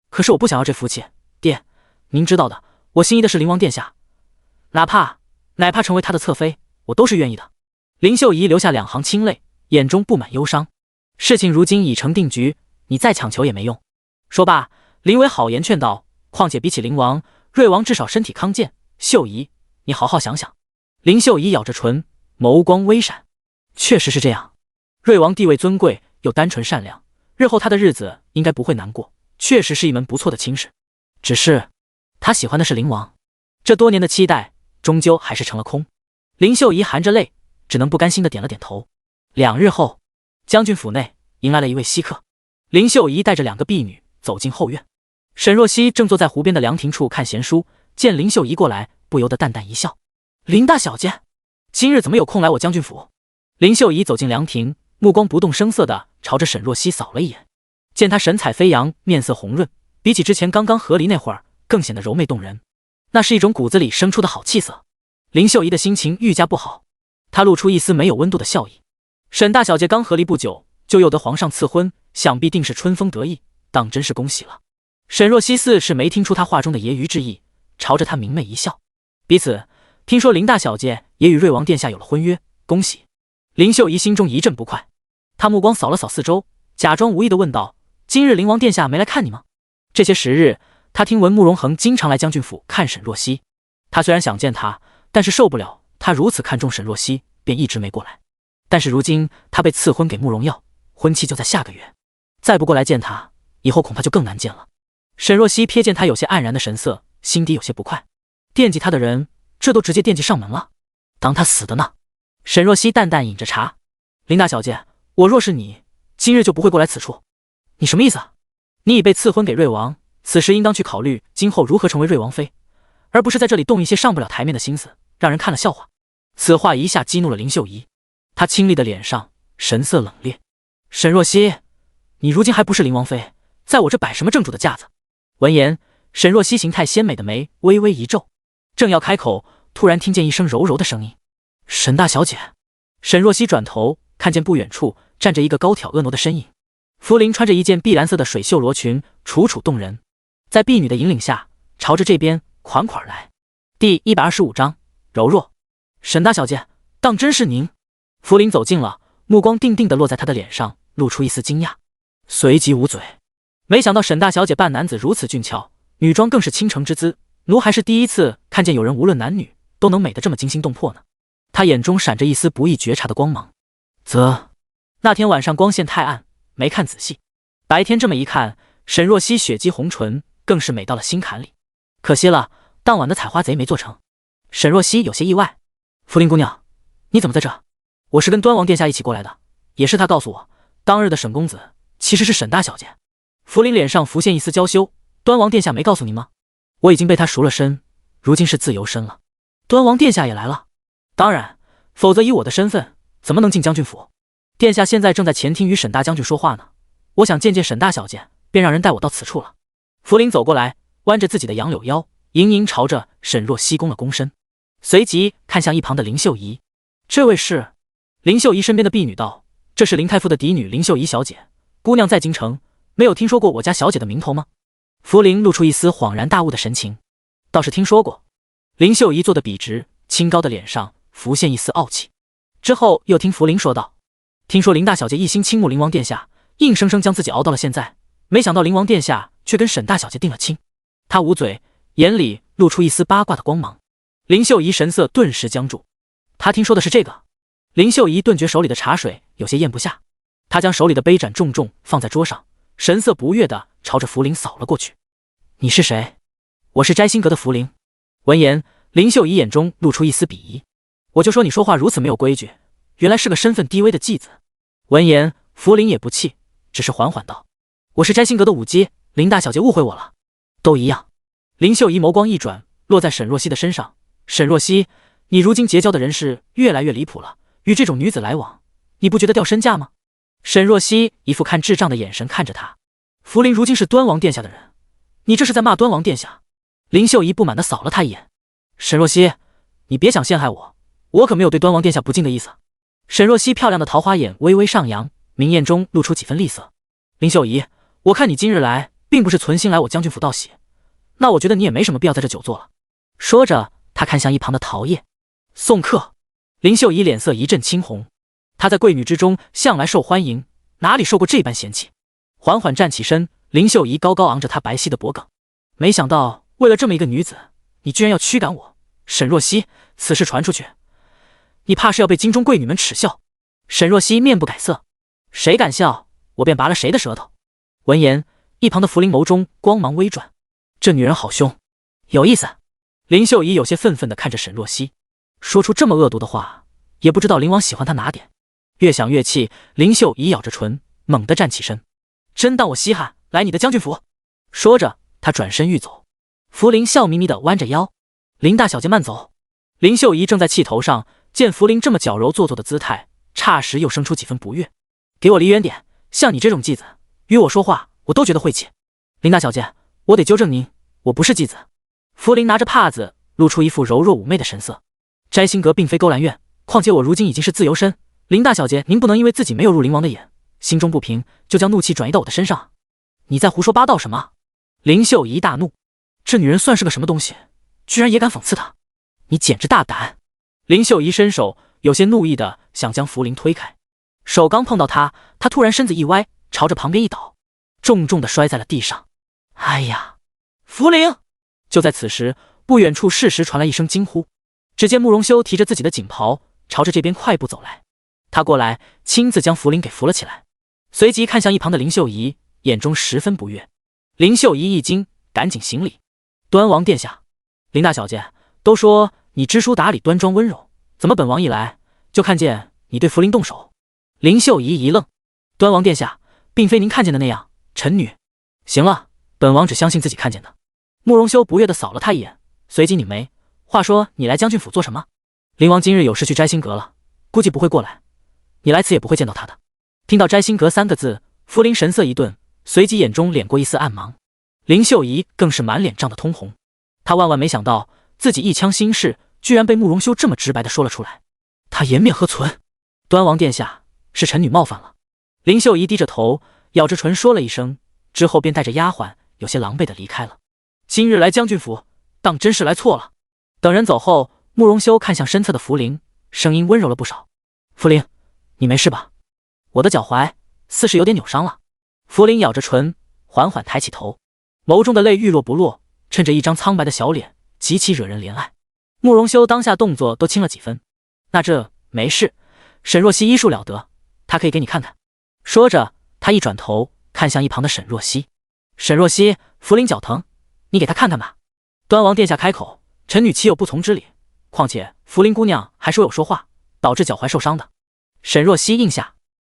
可是我不想要这福气，爹，您知道的，我心仪的是灵王殿下，哪怕成为他的侧妃，我都是愿意的。林秀仪流下2行清泪，眼中布满忧伤。事情如今已成定局，你再强求也没用。说罢，林伟好言劝道：况且比起灵王，瑞王至少身体康健，秀仪，你好好想想。林秀仪咬着唇，眸光微闪。确实是这样，瑞王地位尊贵，又单纯善良，日后他的日子应该不会难过，确实是一门不错的亲事。只是他喜欢的是灵王，这多年的期待终究还是成了空。林秀仪含着泪，只能不甘心地点了点头。2日后，将军府内迎来了一位稀客。林秀仪带着2个婢女走进后院，沈若曦正坐在湖边的凉亭处看闲书，见林秀仪过来，不由得淡淡一笑：林大小姐，今日怎么有空来我将军府？林秀仪走进凉亭，目光不动声色地朝着沈若曦扫了一眼，见她神采飞扬，面色红润，比起之前刚刚和离那会儿更显得柔媚动人，那是一种骨子里生出的好气色。林秀仪的心情愈加不好，她露出一丝没有温度的笑意：沈大小姐刚和离不久，就又得皇上赐婚，想必定是春风得意，当真是恭喜了。沈若曦似是没听出她话中的揶揄之意，朝着她明媚一笑：彼此，听说林大小姐也与瑞王殿下有了婚约，恭喜。林秀仪心中一阵不快，她目光扫了扫四周，假装无意地问道：今日灵王殿下没来看你吗？这些时日，她听闻慕容恒经常来将军府看沈若曦，她虽然想见他，但是受不了他如此看重沈若曦，便一直没过来。但是如今他被赐婚给慕容耀，婚期就在下个月，再不过来见他，以后恐怕就更难见了。沈若曦瞥见他有些黯然的神色，心底有些不快，惦记他的人，这都直接惦记上门了，当他死的呢？沈若曦淡淡饮着茶：林大小姐，我若是你，今日就不会过来此处。你什么意思啊？你已被赐婚给瑞王，此时应当去考虑今后如何成为瑞王妃，而不是在这里动一些上不了台面的心思，让人看了笑话。此话一下激怒了林秀仪，她清丽的脸上神色冷冽：沈若曦，你如今还不是灵王妃，在我这摆什么正主的架子？闻言，沈若曦形态鲜美的眉微微一皱，正要开口，突然听见一声柔柔的声音：沈大小姐。沈若曦转头，看见不远处站着一个高挑婀娜的身影，福临穿着一件碧蓝色的水袖罗裙，楚楚动人，在婢女的引领下，朝着这边款款来。第125章柔弱。沈大小姐，当真是您？福临走近了，目光定定地落在她的脸上，露出一丝惊讶，随即捂嘴。没想到沈大小姐扮男子如此俊俏，女装更是倾城之姿，奴还是第一次看见有人无论男女都能美得这么惊心动魄呢。她眼中闪着一丝不易觉察的光芒。那天晚上光线太暗，没看仔细，白天这么一看，沈若曦雪肌红唇更是美到了心坎里。可惜了，当晚的采花贼没做成。沈若曦有些意外：福临姑娘，你怎么在这？我是跟端王殿下一起过来的，也是他告诉我，当日的沈公子其实是沈大小姐。福临脸上浮现一丝娇羞，端王殿下没告诉您吗？我已经被他赎了身，如今是自由身了。端王殿下也来了？当然，否则以我的身份，怎么能进将军府？殿下现在正在前厅与沈大将军说话呢，我想见见沈大小姐，便让人带我到此处了。福临走过来，弯着自己的杨柳腰，盈盈朝着沈若曦躬了躬身，随即看向一旁的林秀仪。这位是？林秀仪身边的婢女道：这是林太傅的嫡女林秀仪小姐，姑娘在京城，没有听说过我家小姐的名头吗？福临露出一丝恍然大悟的神情，倒是听说过。林秀仪坐得笔直，清高的脸上浮现一丝傲气。之后又听福临说道：听说林大小姐一心倾慕林王殿下，硬生生将自己熬到了现在，没想到林王殿下却跟沈大小姐定了亲。他捂嘴，眼里露出一丝八卦的光芒。林秀仪神色顿时僵住，他听说的是这个。林秀仪顿觉手里的茶水有些咽不下，她将手里的杯盏重重放在桌上，神色不悦地朝着福临扫了过去。你是谁？我是摘星阁的福临。闻言，林秀仪眼中露出一丝鄙夷。我就说你说话如此没有规矩，原来是个身份低微的妓子。闻言，福临也不气，只是缓缓道：我是摘星阁的舞姬，林大小姐误会我了。都一样。林秀仪眸光一转，落在沈若曦的身上。沈若曦，你如今结交的人是越来越离谱了，与这种女子来往，你不觉得掉身价吗？沈若曦一副看智障的眼神看着他。福临如今是端王殿下的人，你这是在骂端王殿下？林秀仪不满地扫了他一眼。沈若曦，你别想陷害我，我可没有对端王殿下不敬的意思。沈若曦漂亮的桃花眼微微上扬，明艳中露出几分厉色。林秀仪，我看你今日来并不是存心来我将军府道喜，那我觉得你也没什么必要在这久坐了。说着，他看向一旁的陶叶。送客。林秀仪脸色一阵青红，她在贵女之中向来受欢迎，哪里受过这般嫌弃？缓缓站起身，林秀仪高高昂着她白皙的脖颈。没想到为了这么一个女子，你居然要驱赶我。沈若曦，此事传出去，你怕是要被京中贵女们耻笑。沈若曦面不改色，谁敢笑，我便拔了谁的舌头。闻言，一旁的福临眸中光芒微转，这女人好凶，有意思。林秀仪有些愤愤地看着沈若曦，说出这么恶毒的话，也不知道林王喜欢她哪点。越想越气，林秀仪咬着唇，猛地站起身。真当我稀罕来你的将军府？说着，她转身欲走。福临笑眯眯地弯着腰：林大小姐慢走。林秀仪正在气头上，见福临这么矫揉做作的姿态，霎时又生出几分不悦。给我离远点，像你这种妓子与我说话，我都觉得晦气。林大小姐，我得纠正您，我不是妓子。福临拿着帕子，露出一副柔弱妩媚的神色。摘星阁并非勾栏院，况且我如今已经是自由身，林大小姐，您不能因为自己没有入林王的眼，心中不平，就将怒气转移到我的身上。你在胡说八道什么？林秀仪大怒，这女人算是个什么东西，居然也敢讽刺她，你简直大胆！林秀仪伸手，有些怒意的想将福临推开，手刚碰到他，他突然身子一歪，朝着旁边一倒，重重的摔在了地上。哎呀，福临！就在此时，不远处适时传来一声惊呼。只见慕容修提着自己的锦袍，朝着这边快步走来。他过来，亲自将福临给扶了起来，随即看向一旁的林秀仪，眼中十分不悦。林秀仪一惊，赶紧行礼：端王殿下。林大小姐，都说你知书达理，端庄温柔，怎么本王一来就看见你对福临动手？林秀仪一愣：端王殿下，并非您看见的那样，臣女……行了，本王只相信自己看见的。慕容修不悦地扫了他一眼，随即拧眉：话说你来将军府做什么？林王今日有事去摘星阁了，估计不会过来，你来此也不会见到他的。听到摘星阁三个字，福临神色一顿，随即眼中敛过一丝暗芒。林秀仪更是满脸涨得通红，她万万没想到自己一腔心事居然被慕容修这么直白地说了出来。她颜面何存？端王殿下，是臣女冒犯了。林秀仪低着头，咬着唇说了一声，之后便带着丫鬟有些狼狈地离开了。今日来将军府，当真是来错了。等人走后，慕容修看向身侧的福临，声音温柔了不少：福临，你没事吧？我的脚踝似是有点扭伤了。福临咬着唇，缓缓抬起头，眸中的泪欲落不落，衬着一张苍白的小脸，极其惹人怜爱。慕容修当下动作都轻了几分：那这没事，沈若曦医术了得，她可以给你看看。说着，他一转头看向一旁的沈若曦：沈若曦，福临脚疼，你给他看看吧。端王殿下开口，臣女岂有不从之理？况且福临姑娘还说有说话，导致脚踝受伤的。沈若曦应下。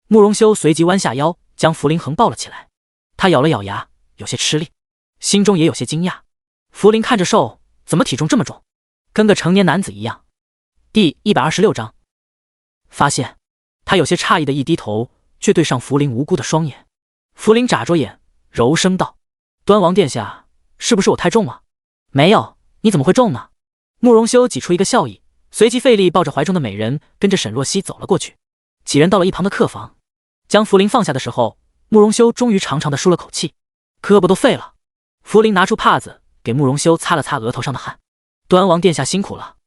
慕容修随即弯下腰，将福临横抱了起来。他咬了咬牙，有些吃力，心中也有些惊讶。福林看着瘦，怎么体重这么重，跟个成年男子一样。第126章，发现。他有些诧异的一低头，却对上福林无辜的双眼。福林眨着眼，柔声道：“端王殿下，是不是我太重了？”“没有，你怎么会重呢？”慕容修挤出一个笑意，随即费力抱着怀中的美人，跟着沈若曦走了过去。几人到了一旁的客房，将福林放下的时候，慕容修终于长长的舒了口气，胳膊都废了。福林拿出帕子给慕容修擦了擦额头上的汗。“端王殿下辛苦了。”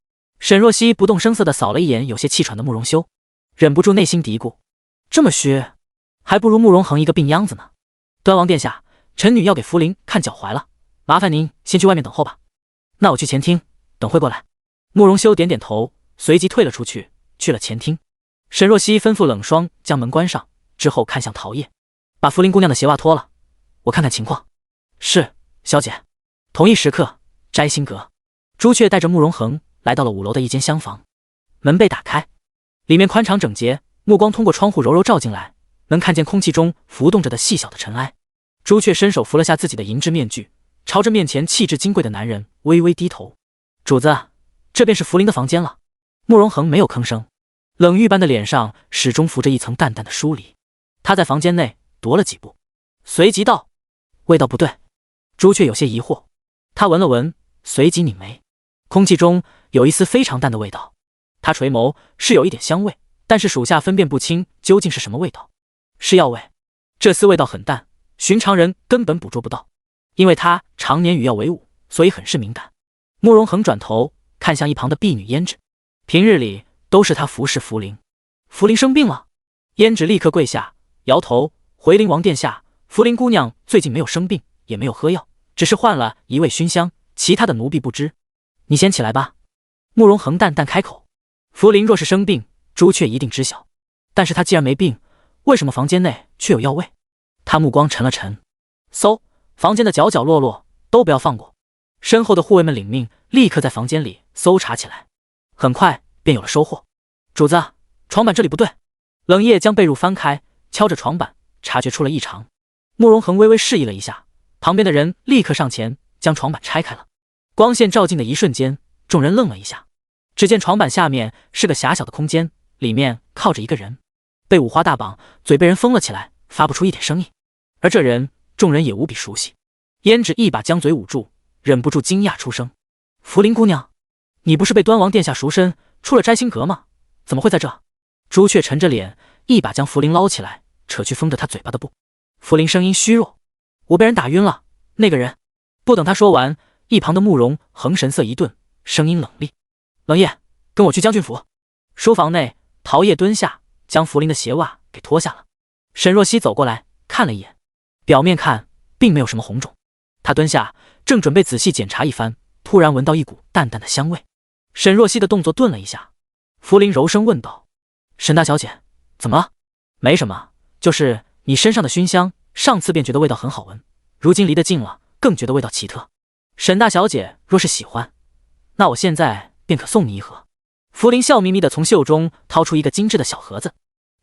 沈若曦不动声色地扫了一眼有些气喘的慕容修，忍不住内心嘀咕：这么虚，还不如慕容恒一个病秧子呢。端王殿下，臣女要给福林看脚踝了，麻烦您先去外面等候吧。那我去前厅，等会过来。慕容修点点头，随即退了出去，去了前厅。沈若曦吩咐冷霜将门关上，之后看向陶叶，把福林姑娘的鞋袜脱了，我看看情况。是，小姐。同一时刻，摘星阁，朱雀带着慕容恒来到了5楼的一间厢房，门被打开。里面宽敞整洁，目光通过窗户柔柔照进来，能看见空气中浮动着的细小的尘埃。朱雀伸手扶了下自己的银质面具，朝着面前气质金贵的男人微微低头：“主子，这便是福林的房间了。”慕容恒没有吭声，冷玉般的脸上始终浮着一层淡淡的疏离。他在房间内踱了几步，随即道：“味道不对。”朱雀有些疑惑，他闻了闻，随即拧眉，空气中有一丝非常淡的味道。他垂眸，是有一点香味，但是属下分辨不清究竟是什么味道。是药味，这丝味道很淡，寻常人根本捕捉不到，因为他常年与药为伍，所以很是敏感。慕容恒转头看向一旁的婢女胭脂，平日里都是他服侍福林。福林生病了？胭脂立刻跪下，摇头，回灵王殿下，福林姑娘最近没有生病，也没有喝药，只是换了一味熏香，其他的奴婢不知。你先起来吧。慕容恒淡淡开口。福林若是生病，朱雀一定知晓，但是他既然没病，为什么房间内却有药味？他目光沉了沉，搜房间的角角落落，都不要放过。身后的护卫们领命，立刻在房间里搜查起来，很快便有了收获。主子，床板这里不对。冷夜将被褥翻开，敲着床板，察觉出了异常。慕容恒微微示意了一下，旁边的人立刻上前将床板拆开了。光线照进的一瞬间，众人愣了一下。只见床板下面是个狭小的空间，里面靠着一个人，被五花大绑，嘴被人封了起来，发不出一点声音。而这人，众人也无比熟悉。胭脂一把将嘴捂住，忍不住惊讶出声：“福林姑娘，你不是被端王殿下赎身出了摘星阁吗？怎么会在这？”朱雀沉着脸，一把将福林捞起来，扯去封着他嘴巴的布。福林声音虚弱：“我被人打晕了。那个人……”不等他说完，一旁的慕容恒神色一顿，声音冷厉：“冷夜，跟我去将军府。”书房内，陶叶蹲下，将福林的鞋袜给脱下了。沈若曦走过来看了一眼，表面看并没有什么红肿。他蹲下，正准备仔细检查一番，突然闻到一股淡淡的香味。沈若曦的动作顿了一下，福林柔声问道：“沈大小姐，怎么了？”“没什么，就是你身上的熏香，上次便觉得味道很好闻，如今离得近了，更觉得味道奇特。沈大小姐若是喜欢，那我现在便可送你一盒。”福林笑眯眯地从袖中掏出一个精致的小盒子，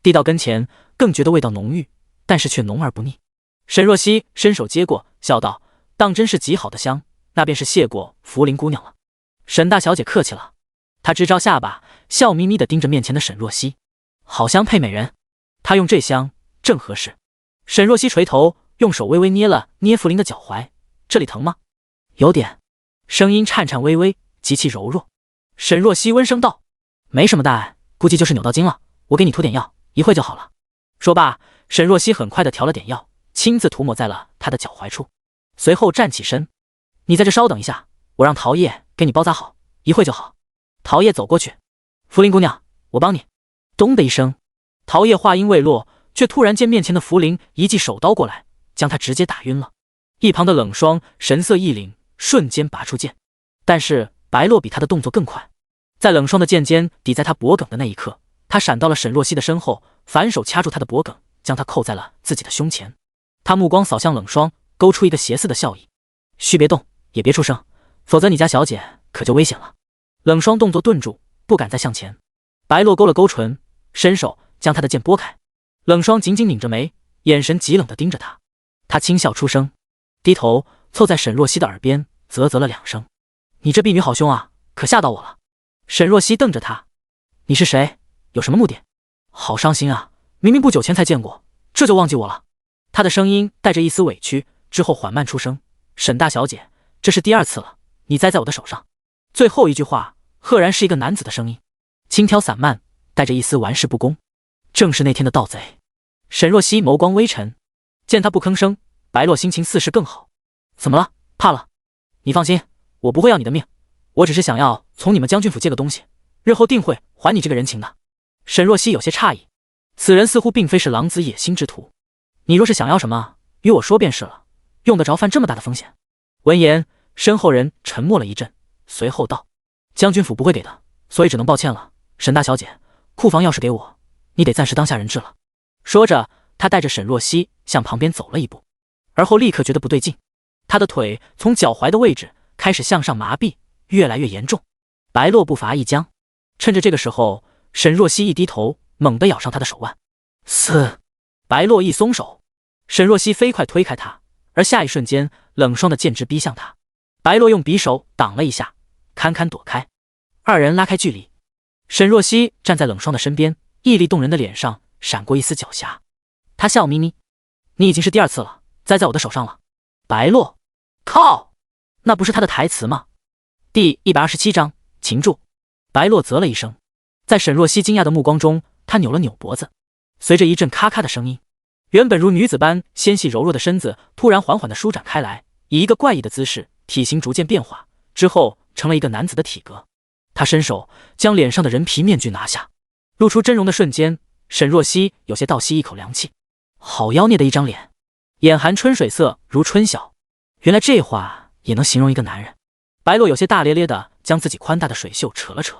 递到跟前，更觉得味道浓郁，但是却浓而不腻。沈若曦伸手接过，笑道：“当真是极好的香，那便是谢过福林姑娘了。”“沈大小姐客气了。”她支招下巴，笑眯眯地盯着面前的沈若曦，好香配美人，她用这香正合适。沈若曦垂头，用手微微捏了捏福林的脚踝：“这里疼吗？”“有点。”声音颤颤巍巍，极其柔弱。沈若曦温声道：“没什么大碍，估计就是扭到筋了，我给你涂点药，一会就好了。”说罢，沈若曦很快地调了点药，亲自涂抹在了他的脚踝处，随后站起身：“你在这稍等一下，我让陶叶给你包扎好，一会就好。”陶叶走过去：“福林姑娘，我帮你。”咚的一声，陶叶话音未落，却突然见面前的福林一记手刀过来，将他直接打晕了。一旁的冷霜神色一凛，瞬间拔出剑，但是白洛比他的动作更快，在冷霜的剑尖抵在他脖颈的那一刻，他闪到了沈若曦的身后，反手掐住他的脖颈，将他扣在了自己的胸前。他目光扫向冷霜，勾出一个邪似的笑意：“须别动，也别出声，否则你家小姐可就危险了。”冷霜动作顿住，不敢再向前。白洛勾了勾唇，伸手将他的剑拨开。冷霜紧紧拧着眉，眼神极冷地盯着他。他轻笑出声，低头凑在沈若曦的耳边啧啧了2声。你这婢女好凶啊，可吓到我了。沈若曦瞪着他，你是谁？有什么目的？好伤心啊，明明不久前才见过，这就忘记我了。他的声音带着一丝委屈，之后缓慢出声，沈大小姐，这是第2次了，你栽在我的手上。最后一句话赫然是一个男子的声音，轻佻散漫，带着一丝玩世不恭，正是那天的盗贼。沈若曦眸光微沉，见他不吭声，白洛心情似是更好。怎么了？怕了？你放心，我不会要你的命，我只是想要从你们将军府借个东西，日后定会还你这个人情的。沈若曦有些诧异，此人似乎并非是狼子野心之徒。你若是想要什么，与我说便是了，用得着犯这么大的风险？闻言，身后人沉默了一阵，随后道：将军府不会给的，所以只能抱歉了。沈大小姐，库房钥匙给我，你得暂时当下人质了。说着，他带着沈若曦向旁边走了一步，而后立刻觉得不对劲，他的腿从脚踝的位置开始向上麻痹，越来越严重。白洛步伐一僵，趁着这个时候，沈若曦一低头，猛地咬上他的手腕。嘶！白洛一松手，沈若曦飞快推开他，而下一瞬间，冷霜的剑枝逼向他。白洛用匕首挡了一下，堪堪躲开。2人拉开距离，沈若曦站在冷霜的身边，屹立动人的脸上闪过一丝狡黠。他笑眯眯：你已经是第2次了，栽在我的手上了。白洛，靠！那不是他的台词吗？第127章擒住。白洛啧了一声，在沈若曦惊讶的目光中，他扭了扭脖子，随着一阵咔咔的声音，原本如女子般纤细柔弱的身子突然缓缓地舒展开来，以一个怪异的姿势，体型逐渐变化，之后成了一个男子的体格。他伸手将脸上的人皮面具拿下，露出真容的瞬间，沈若曦有些倒吸一口凉气。好妖孽的一张脸，眼含春水色如春晓，原来这话也能形容一个男人。白洛有些大咧咧地将自己宽大的水袖扯了扯，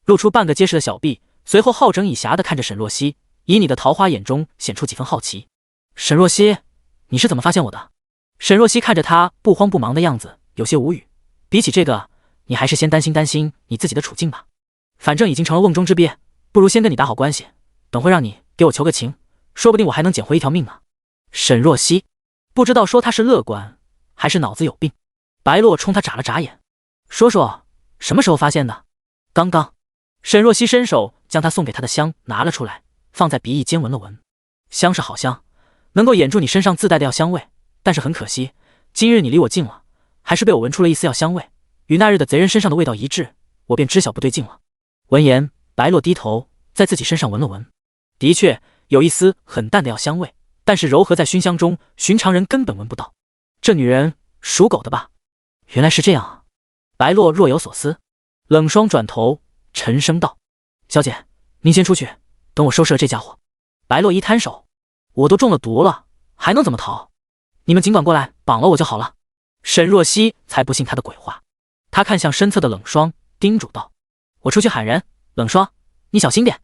露出半个结实的小臂，随后好整以暇地看着沈若曦，以你的桃花眼中显出几分好奇。沈若曦，你是怎么发现我的？沈若曦看着他不慌不忙的样子，有些无语。比起这个，你还是先担心你自己的处境吧。反正已经成了瓮中之鳖，不如先跟你打好关系，等会让你给我求个情，说不定我还能捡回一条命呢。沈若曦不知道说他是乐观还是脑子有病。白洛冲他眨了眨眼，说说什么时候发现的？刚刚。沈若曦伸手将他送给他的香拿了出来，放在鼻翼间闻了闻。香是好香，能够掩住你身上自带的药香味，但是很可惜，今日你离我近了，还是被我闻出了一丝药香味，与那日的贼人身上的味道一致，我便知晓不对劲了。闻言，白洛低头在自己身上闻了闻，的确有一丝很淡的药香味，但是柔和在熏香中，寻常人根本闻不到。这女人属狗的吧？原来是这样啊。白洛若有所思。冷霜转头沉声道：小姐，您先出去，等我收拾了这家伙。白洛一摊手：我都中了毒了，还能怎么逃？你们尽管过来绑了我就好了。沈若曦才不信他的鬼话，他看向身侧的冷霜，叮嘱道：我出去喊人，冷霜，你小心点。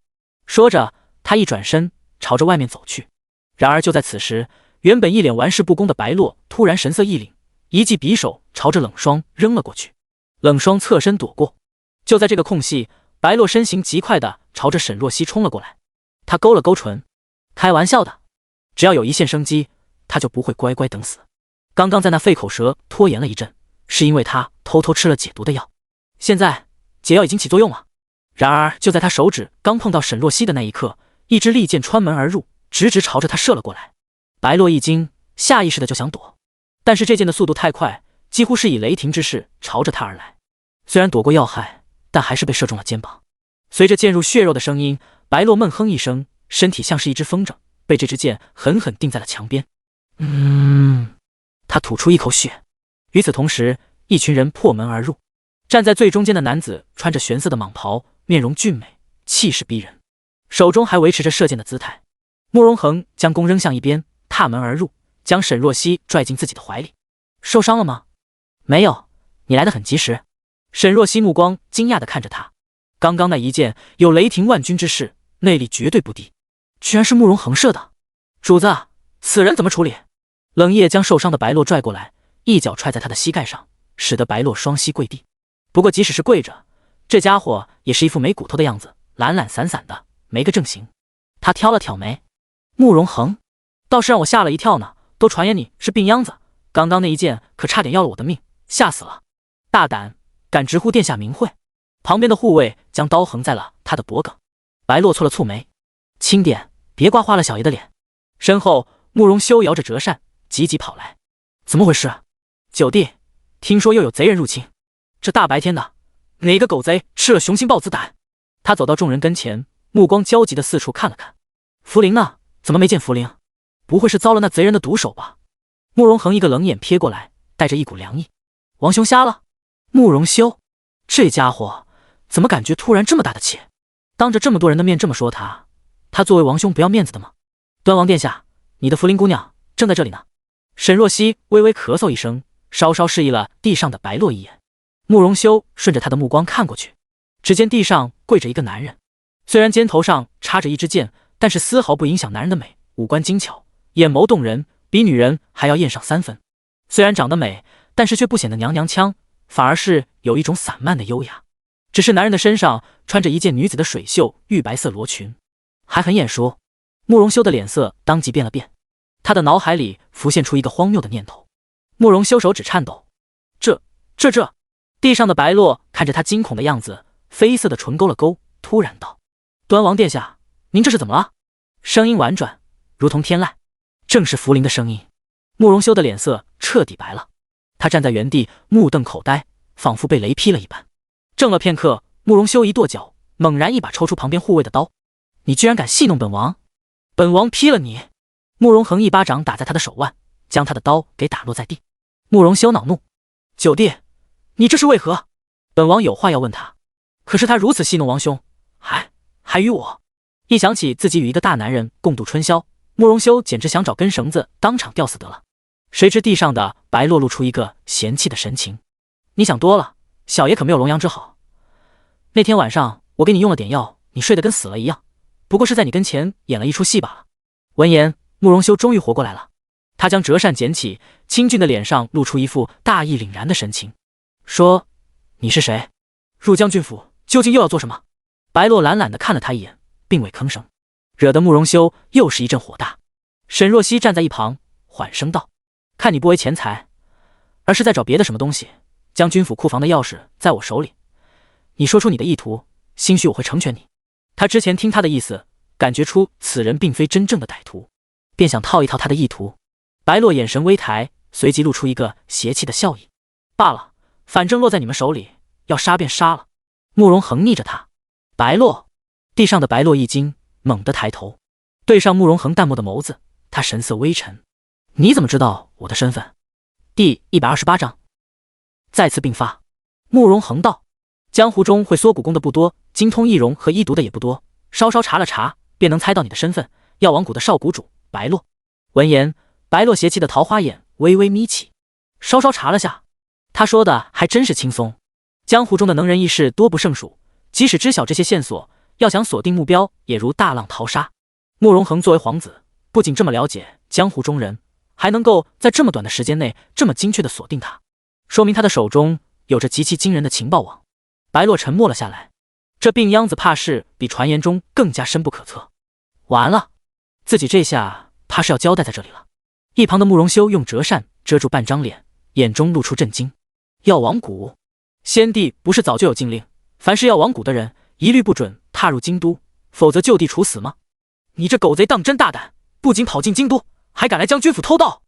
说着，他一转身朝着外面走去。然而就在此时，原本一脸玩世不恭的白洛突然神色一凛，一记匕首朝着冷霜扔了过去。冷霜侧身躲过，就在这个空隙，白洛身形极快地朝着沈若曦冲了过来。他勾了勾唇，开玩笑的，只要有一线生机，他就不会乖乖等死。刚刚在那废口舌拖延了一阵，是因为他偷偷吃了解毒的药，现在解药已经起作用了。然而就在他手指刚碰到沈若曦的那一刻，一支利箭穿门而入，直直朝着他射了过来。白洛一惊，下意识的就想躲，但是这箭的速度太快，几乎是以雷霆之势朝着他而来。虽然躲过要害，但还是被射中了肩膀。随着箭入血肉的声音，白洛闷哼一声，身体像是一只风筝，被这支箭狠狠钉在了墙边。他吐出一口血。与此同时，一群人破门而入。站在最中间的男子穿着玄色的蟒袍，面容俊美，气势逼人，手中还维持着射箭的姿态。慕容恒将弓扔向一边，踏门而入，将沈若曦拽进自己的怀里。受伤了吗？没有，你来得很及时。沈若曦目光惊讶地看着他，刚刚那一箭有雷霆万钧之势，内力绝对不低，居然是慕容恒射的。主子，此人怎么处理？冷夜将受伤的白洛拽过来，一脚踹在他的膝盖上，使得白洛双膝跪地。不过即使是跪着，这家伙也是一副没骨头的样子，懒懒散散的，没个正形。他挑了挑眉，慕容恒倒是让我吓了一跳呢，都传言你是病秧子，刚刚那一剑可差点要了我的命，吓死了！大胆，敢直呼殿下名讳！旁边的护卫将刀横在了他的脖颈。白落蹙了蹙眉，轻点，别刮花了小爷的脸。身后，慕容修摇着折扇，急急跑来。怎么回事？九弟，听说又有贼人入侵，这大白天的，哪个狗贼吃了雄心豹子胆？他走到众人跟前，目光焦急的四处看了看。茯苓呢？怎么没见茯苓？不会是遭了那贼人的毒手吧？慕容恒一个冷眼瞥过来，带着一股凉意。王兄瞎了？慕容修，这家伙怎么感觉突然这么大的气？当着这么多人的面这么说他，他作为王兄不要面子的吗？端王殿下，你的茯苓姑娘正在这里呢。沈若曦微微咳嗽一声，稍稍示意了地上的白落一眼。慕容修顺着他的目光看过去，只见地上跪着一个男人，虽然肩头上插着一支箭，但是丝毫不影响男人的美，五官精巧，眼眸动人，比女人还要艳上3分。虽然长得美，但是却不显得娘娘腔，反而是有一种散漫的优雅。只是男人的身上穿着一件女子的水袖玉白色罗裙，还很眼熟。慕容修的脸色当即变了变，他的脑海里浮现出一个荒谬的念头。慕容修手指颤抖，这……地上的白落看着他惊恐的样子，绯色的唇勾了勾，突然道：“端王殿下，您这是怎么了？”声音婉转，如同天籁，正是茯苓的声音。慕容修的脸色彻底白了，他站在原地，目瞪口呆，仿佛被雷劈了一般。怔了片刻，慕容修一跺脚，猛然一把抽出旁边护卫的刀：“你居然敢戏弄本王！本王劈了你！”慕容恒一巴掌打在他的手腕，将他的刀给打落在地。慕容修恼怒：“九弟，你这是为何？”本王有话要问他，可是他如此戏弄王兄，还与我……一想起自己与一个大男人共度春宵，慕容修简直想找根绳子当场吊死得了。谁知地上的白落露出一个嫌弃的神情：“你想多了，小爷可没有龙阳之好。那天晚上我给你用了点药，你睡得跟死了一样，不过是在你跟前演了一出戏罢了。”闻言，慕容修终于活过来了，他将折扇捡起，清俊的脸上露出一副大义凛然的神情，说：“你是谁？入将军府究竟又要做什么？”白落懒懒地看了他一眼，并未吭声，惹得慕容修又是一阵火大。沈若曦站在一旁，缓声道：“看你不为钱财，而是在找别的什么东西。将军府库房的钥匙在我手里，你说出你的意图，兴许我会成全你。”他之前听他的意思，感觉出此人并非真正的歹徒，便想套一套他的意图。白落眼神微抬，随即露出一个邪气的笑意：“罢了，反正落在你们手里，要杀便杀了。”慕容恒睨着他。白落，地上的白落一惊，猛地抬头，对上慕容恒淡漠的眸子，他神色微沉：“你怎么知道我的身份？”第128章再次并发。慕容恒道：“江湖中会缩骨功的不多，精通易容和医毒的也不多，稍稍查了查，便能猜到你的身份，药王谷的少谷主白落。”闻言，白落邪气的桃花眼微微眯起，稍稍查了下，他说的还真是轻松。江湖中的能人异士多不胜数，即使知晓这些线索，要想锁定目标，也如大浪淘沙。慕容恒作为皇子，不仅这么了解江湖中人，还能够在这么短的时间内这么精确的锁定他，说明他的手中有着极其惊人的情报网。白落沉默了下来，这病秧子怕是比传言中更加深不可测。完了，自己这下怕是要交代在这里了。一旁的慕容修用折扇遮住半张脸，眼中露出震惊：“药王谷？先帝不是早就有禁令，凡是药王谷的人，一律不准踏入京都，否则就地处死吗？你这狗贼当真大胆，不仅跑进京都，还敢来将军府偷盗！”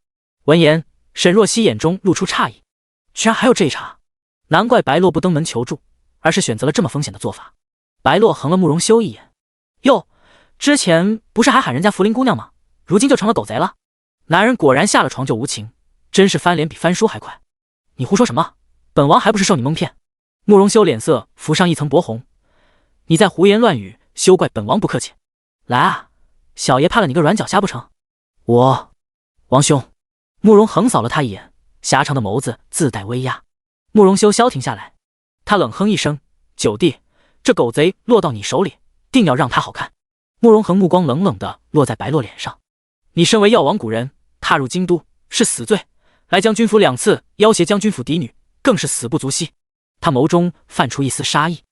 闻言，沈若曦眼中露出诧异，居然还有这一茬，难怪白落不登门求助，而是选择了这么风险的做法。白落横了慕容修一眼：“哟，之前不是还喊人家茯苓姑娘吗？如今就成了狗贼了？男人果然下了床就无情，真是翻脸比翻书还快。你胡说什么？本王还不是受你蒙骗？”慕容修脸色浮上一层薄红：“你在胡言乱语，休怪本王不客气。来啊，小爷派了你个软脚虾不成？”王兄。慕容横扫了他一眼，狭长的眸子自带威压。慕容修消停下来，他冷哼一声：“九弟，这狗贼落到你手里，定要让他好看。”慕容横目光冷冷地落在白落脸上：“你身为药王谷人，踏入京都是死罪，来将军府2次要挟将军府嫡女，更是死不足惜。”他眸中泛出一丝杀意：“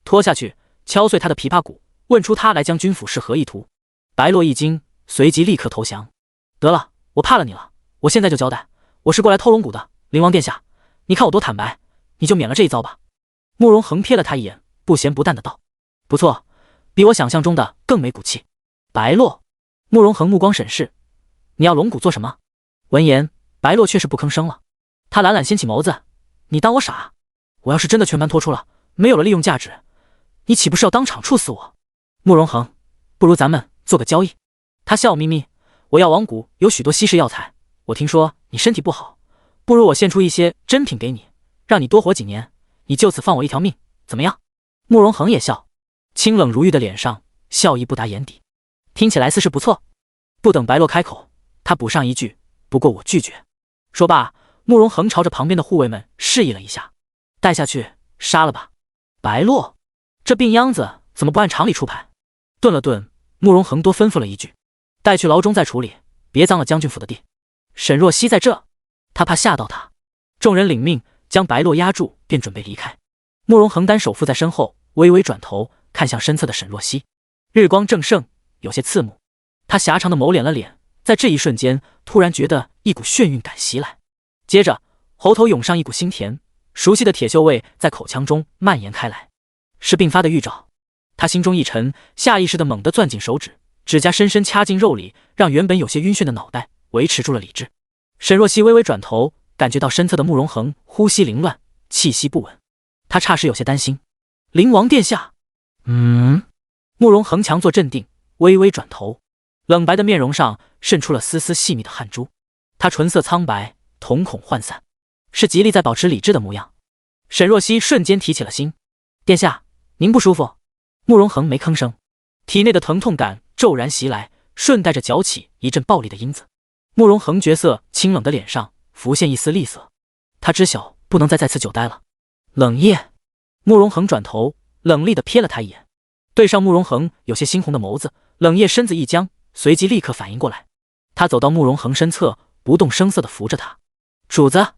拖下去，敲碎他的琵琶骨，问出他来将军府是何意图。”白落一惊，随即立刻投降：“得了，我怕了你了，我现在就交代，我是过来偷龙骨的。灵王殿下，你看我多坦白，你就免了这一遭吧。慕容恒瞥了他一眼，不咸不淡的道：不错，比我想象中的更没骨气。白落，慕容恒目光审视，你要龙骨做什么？闻言，白落却是不吭声了。他懒懒掀起眸子，你当我傻？我要是真的全盘托出了，没有了利用价值，你岂不是要当场处死我？慕容恒，不如咱们做个交易。他笑眯眯，我药王谷有许多稀世药材，我听说你身体不好，不如我献出一些珍品给你，让你多活几年，你就此放我一条命，怎么样？慕容恒也笑，清冷如玉的脸上笑意不达眼底，听起来似是不错。不等白落开口，他补上一句，不过我拒绝。说罢，慕容恒朝着旁边的护卫们示意了一下，带下去杀了吧。白落，这病秧子怎么不按常理出牌？顿了顿，慕容恒多吩咐了一句，带去牢中再处理，别脏了将军府的地。沈若曦在这，他怕吓到他。众人领命，将白落压住，便准备离开。慕容恒单手负在身后，微微转头看向身侧的沈若曦，日光正盛，有些刺目。他狭长的眸敛了敛，在这一瞬间，突然觉得一股眩晕感袭来，接着喉头涌上一股腥甜，熟悉的铁锈味在口腔中蔓延开来，是病发的预兆。他心中一沉，下意识地猛地攥紧手指，指甲深深掐进肉里，让原本有些晕眩的脑袋维持住了理智。沈若曦微微转头，感觉到身侧的慕容恒呼吸凌乱，气息不稳，他霎时有些担心。灵王殿下，慕容恒强作镇定，微微转头，冷白的面容上渗出了丝丝细密的汗珠，他唇色苍白，瞳孔涣散，是极力在保持理智的模样。沈若曦瞬间提起了心，殿下，您不舒服？慕容恒没吭声，体内的疼痛感骤然袭来，顺带着搅起一阵暴力的因子。慕容恒绝色清冷的脸上浮现一丝厉色，他知晓不能再此久待了。冷夜，慕容恒转头冷厉地瞥了他一眼，对上慕容恒有些猩红的眸子，冷夜身子一僵，随即立刻反应过来，他走到慕容恒身侧，不动声色地扶着他。主子，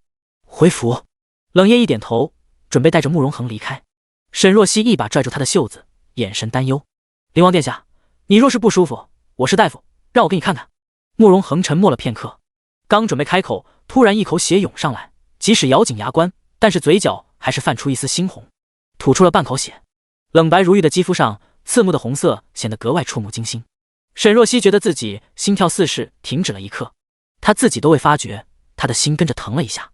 回府。冷夜一点头，准备带着慕容恒离开。沈若曦一把拽住他的袖子，眼神担忧。灵王殿下，你若是不舒服，我是大夫，让我给你看看。慕容恒沉默了片刻，刚准备开口，突然一口血涌上来，即使咬紧牙关，但是嘴角还是泛出一丝猩红，吐出了半口血。冷白如玉的肌肤上，刺目的红色显得格外触目惊心。沈若曦觉得自己心跳似是停止了一刻，她自己都未发觉，她的心跟着疼了一下。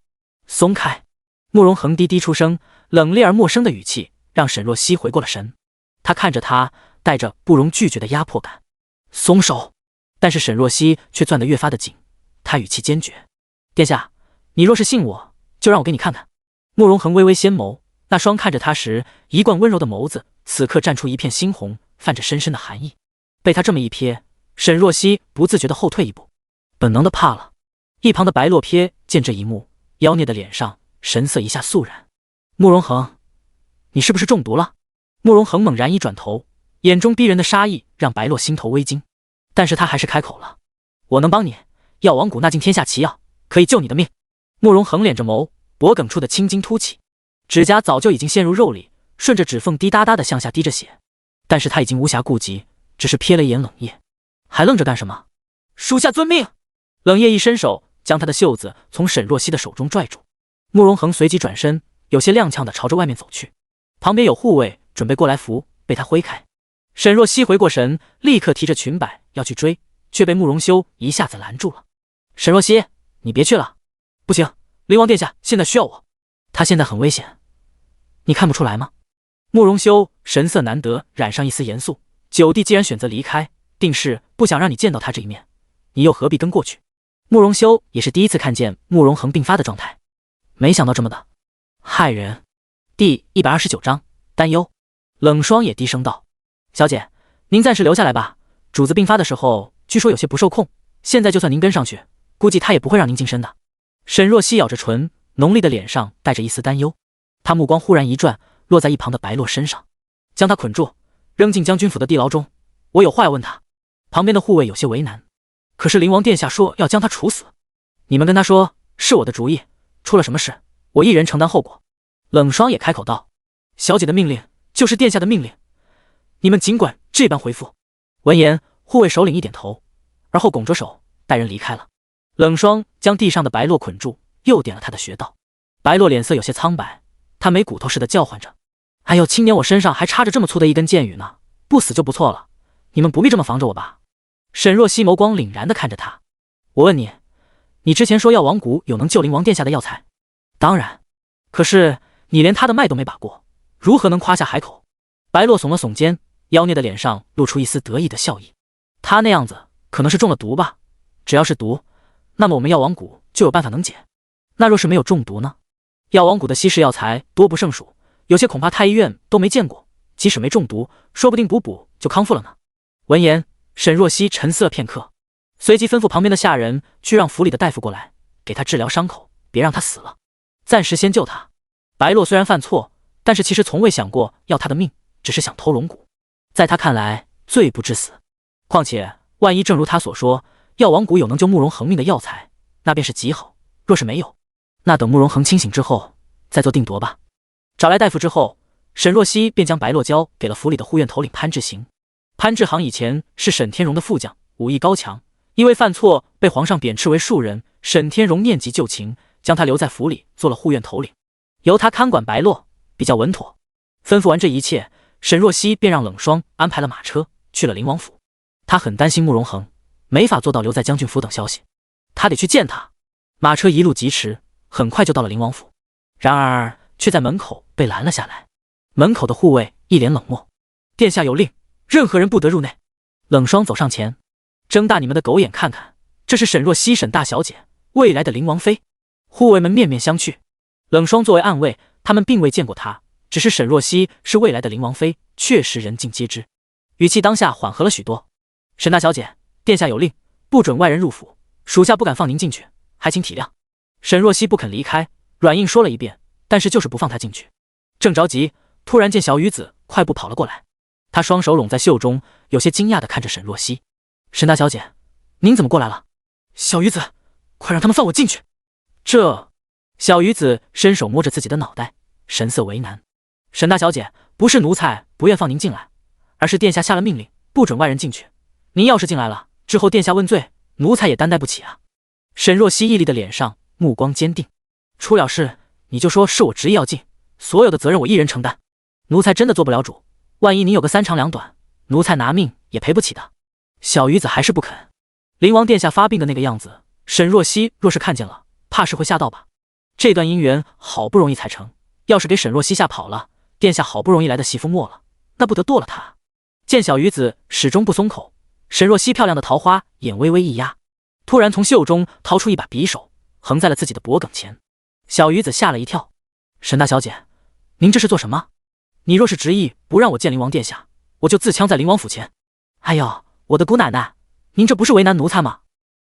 松开！慕容恒低低出声，冷冽而陌生的语气让沈若曦回过了神。他看着他，带着不容拒绝的压迫感。松手！但是沈若曦却攥得越发的紧，他语气坚决：殿下，你若是信我，就让我给你看看。慕容恒微微掀眸，那双看着他时一贯温柔的眸子，此刻绽出一片猩红，泛着深深的寒意。被他这么一瞥，沈若曦不自觉地后退一步，本能的怕了。一旁的白落瞥见这一幕，妖孽的脸上神色一下肃然。慕容恒，你是不是中毒了？慕容恒猛然一转头，眼中逼人的杀意让白落心头微惊，但是他还是开口了：我能帮你，药王谷纳进天下奇药，可以救你的命。慕容恒敛着眸，脖颈处的青筋凸起，指甲早就已经陷入肉里，顺着指缝滴答答的向下滴着血，但是他已经无暇顾及，只是瞥了一眼冷夜。还愣着干什么？属下遵命。冷夜一伸手将他的袖子从沈若曦的手中拽住，慕容恒随即转身，有些踉跄的朝着外面走去。旁边有护卫准备过来扶，被他挥开。沈若曦回过神，立刻提着裙摆要去追，却被慕容修一下子拦住了。沈若曦，你别去了。不行，灵王殿下现在需要我。他现在很危险，你看不出来吗？慕容修神色难得染上一丝严肃，九弟既然选择离开，定是不想让你见到他这一面，你又何必跟过去？慕容修也是第一次看见慕容恒病发的状态，没想到这么的骇人。第129章担忧。冷霜也低声道：小姐，您暂时留下来吧，主子病发的时候据说有些不受控，现在就算您跟上去，估计他也不会让您近身的。沈若曦咬着唇，浓丽的脸上带着一丝担忧，她目光忽然一转，落在一旁的白落身上，将他捆住，扔进将军府的地牢中。我有话要问他。旁边的护卫有些为难，可是灵王殿下说要将他处死，你们跟他说是我的主意，出了什么事，我一人承担后果。冷霜也开口道：小姐的命令就是殿下的命令，你们尽管这般回复。闻言，护卫首领一点头，而后拱着手带人离开了。冷霜将地上的白洛捆住，又点了他的穴道。白洛脸色有些苍白，他没骨头似的叫唤着：“哎呦，青年，我身上还插着这么粗的一根箭羽呢，不死就不错了，你们不必这么防着我吧？”沈若曦眸光凛然地看着他：“我问你，你之前说药王谷有能救灵王殿下的药材？当然，可是你连他的脉都没把过，如何能夸下海口？”白洛耸了耸肩，妖孽的脸上露出一丝得意的笑意：“他那样子可能是中了毒吧？只要是毒，那么我们药王谷就有办法能解。那若是没有中毒呢？药王谷的稀世药材多不胜数，有些恐怕太医院都没见过，即使没中毒，说不定补就康复了呢。”闻言，沈若曦沉思了片刻，随即吩咐旁边的下人去让府里的大夫过来，给他治疗伤口，别让他死了，暂时先救他。白洛虽然犯错，但是其实从未想过要他的命，只是想偷龙骨，在他看来罪不至死。况且万一正如他所说，药王谷有能救慕容恒命的药材，那便是极好，若是没有，那等慕容恒清醒之后再做定夺吧。找来大夫之后，沈若曦便将白洛交给了府里的护院头领潘志行。潘志行以前是沈天荣的副将，武艺高强，因为犯错被皇上贬斥为庶人。沈天荣念及旧情，将他留在府里做了护院头领，由他看管白洛，比较稳妥。吩咐完这一切，沈若曦便让冷霜安排了马车去了灵王府。他很担心慕容恒没法做到留在将军府等消息，他得去见他。马车一路疾驰，很快就到了灵王府，然而却在门口被拦了下来。门口的护卫一脸冷漠：“殿下有令，任何人不得入内。”冷霜走上前：“睁大你们的狗眼看看，这是沈若曦沈大小姐，未来的灵王妃。”护卫们面面相觑。冷霜作为暗卫，他们并未见过她，只是沈若曦是未来的灵王妃，确实人尽皆知。语气当下缓和了许多：“沈大小姐，殿下有令，不准外人入府，属下不敢放您进去，还请体谅。”沈若曦不肯离开，软硬说了一遍，但是就是不放她进去。正着急，突然见小雨子快步跑了过来，他双手拢在袖中，有些惊讶地看着沈若曦：“沈大小姐，您怎么过来了？”“小雨子，快让他们放我进去。”这……小雨子伸手摸着自己的脑袋，神色为难：“沈大小姐，不是奴才不愿放您进来，而是殿下下了命令，不准外人进去。您要是进来了，之后殿下问罪，奴才也担待不起啊。”沈若曦屹立的脸上目光坚定：“出了事，你就说是我执意要进，所有的责任我一人承担。奴才真的做不了主，万一您有个三长两短，奴才拿命也赔不起的。”小鱼子还是不肯。灵王殿下发病的那个样子，沈若曦若是看见了，怕是会吓到吧。这段姻缘好不容易才成，要是给沈若曦吓跑了，殿下好不容易来的媳妇没了，那不得剁了她。见小鱼子始终不松口，沈若曦漂亮的桃花眼微微一压，突然从袖中掏出一把匕首，横在了自己的脖颈前。小鱼子吓了一跳：“沈大小姐，您这是做什么？你若是执意不让我见灵王殿下，我就自枪在灵王府前。”“哎呦，我的姑奶奶，您这不是为难奴才吗？”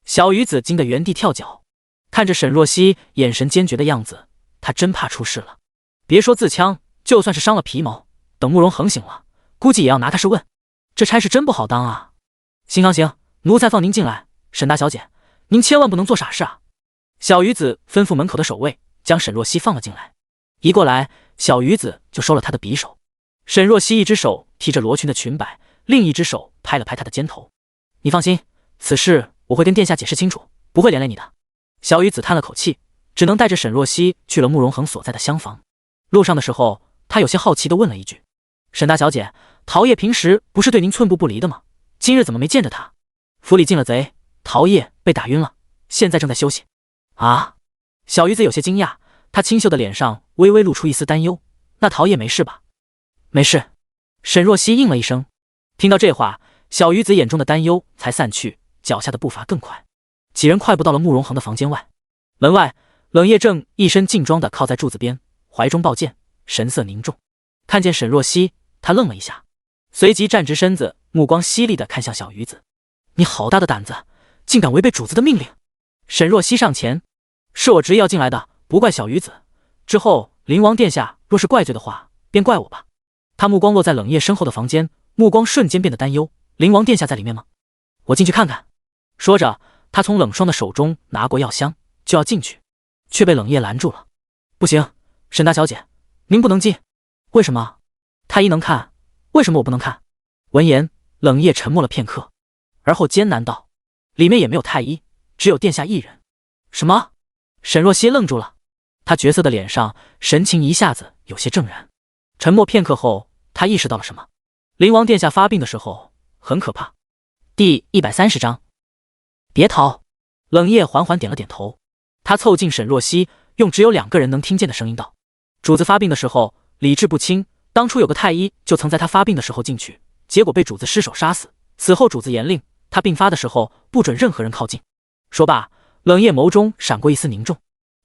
小鱼子惊得原地跳脚，看着沈若曦眼神坚决的样子，他真怕出事了。别说自枪，就算是伤了皮毛，等慕容恒醒了，估计也要拿他是问。这差事真不好当啊。行，奴才放您进来。沈大小姐，您千万不能做傻事啊。小鱼子吩咐门口的守卫将沈若曦放了进来。一过来，小鱼子就收了他的匕首。沈若曦一只手提着罗裙的裙摆，另一只手拍了拍他的肩头：“你放心，此事我会跟殿下解释清楚，不会连累你的。”小鱼子叹了口气，只能带着沈若曦去了慕容恒所在的厢房。路上的时候，他有些好奇地问了一句：“沈大小姐，陶业平时不是对您寸步不离的吗？今日怎么没见着他？”“府里进了贼，陶业被打晕了，现在正在休息。”“啊？”小鱼子有些惊讶，他清秀的脸上微微露出一丝担忧：“那陶业没事吧？”“没事。”沈若曦应了一声。听到这话，小鱼子眼中的担忧才散去，脚下的步伐更快。几人快步到了慕容恒的房间外。门外，冷夜正一身劲装地靠在柱子边，怀中抱剑，神色凝重。看见沈若曦，他愣了一下，随即站直身子，目光犀利地看向小鱼子：“你好大的胆子，竟敢违背主子的命令！”沈若曦上前：“是我执意要进来的，不怪小鱼子。之后灵王殿下若是怪罪的话，便怪我吧。”他目光落在冷夜身后的房间，目光瞬间变得担忧：“灵王殿下在里面吗？我进去看看。”说着，他从冷霜的手中拿过药箱，就要进去，却被冷夜拦住了：“不行，沈大小姐，您不能进。”“为什么？太医能看，为什么我不能看？”闻言，冷夜沉默了片刻，而后艰难道：“里面也没有太医，只有殿下一人。”什么？沈若曦愣住了，她绝色的脸上神情一下子有些怔然。沉默片刻后，她意识到了什么。灵王殿下发病的时候很可怕。第130章，别逃。冷夜缓缓点了点头，他凑近沈若曦，用只有2个人能听见的声音道：主子发病的时候理智不清，当初有个太医就曾在他发病的时候进去，结果被主子失手杀死。此后主子严令，他病发的时候不准任何人靠近。说罢，冷夜眸中闪过一丝凝重。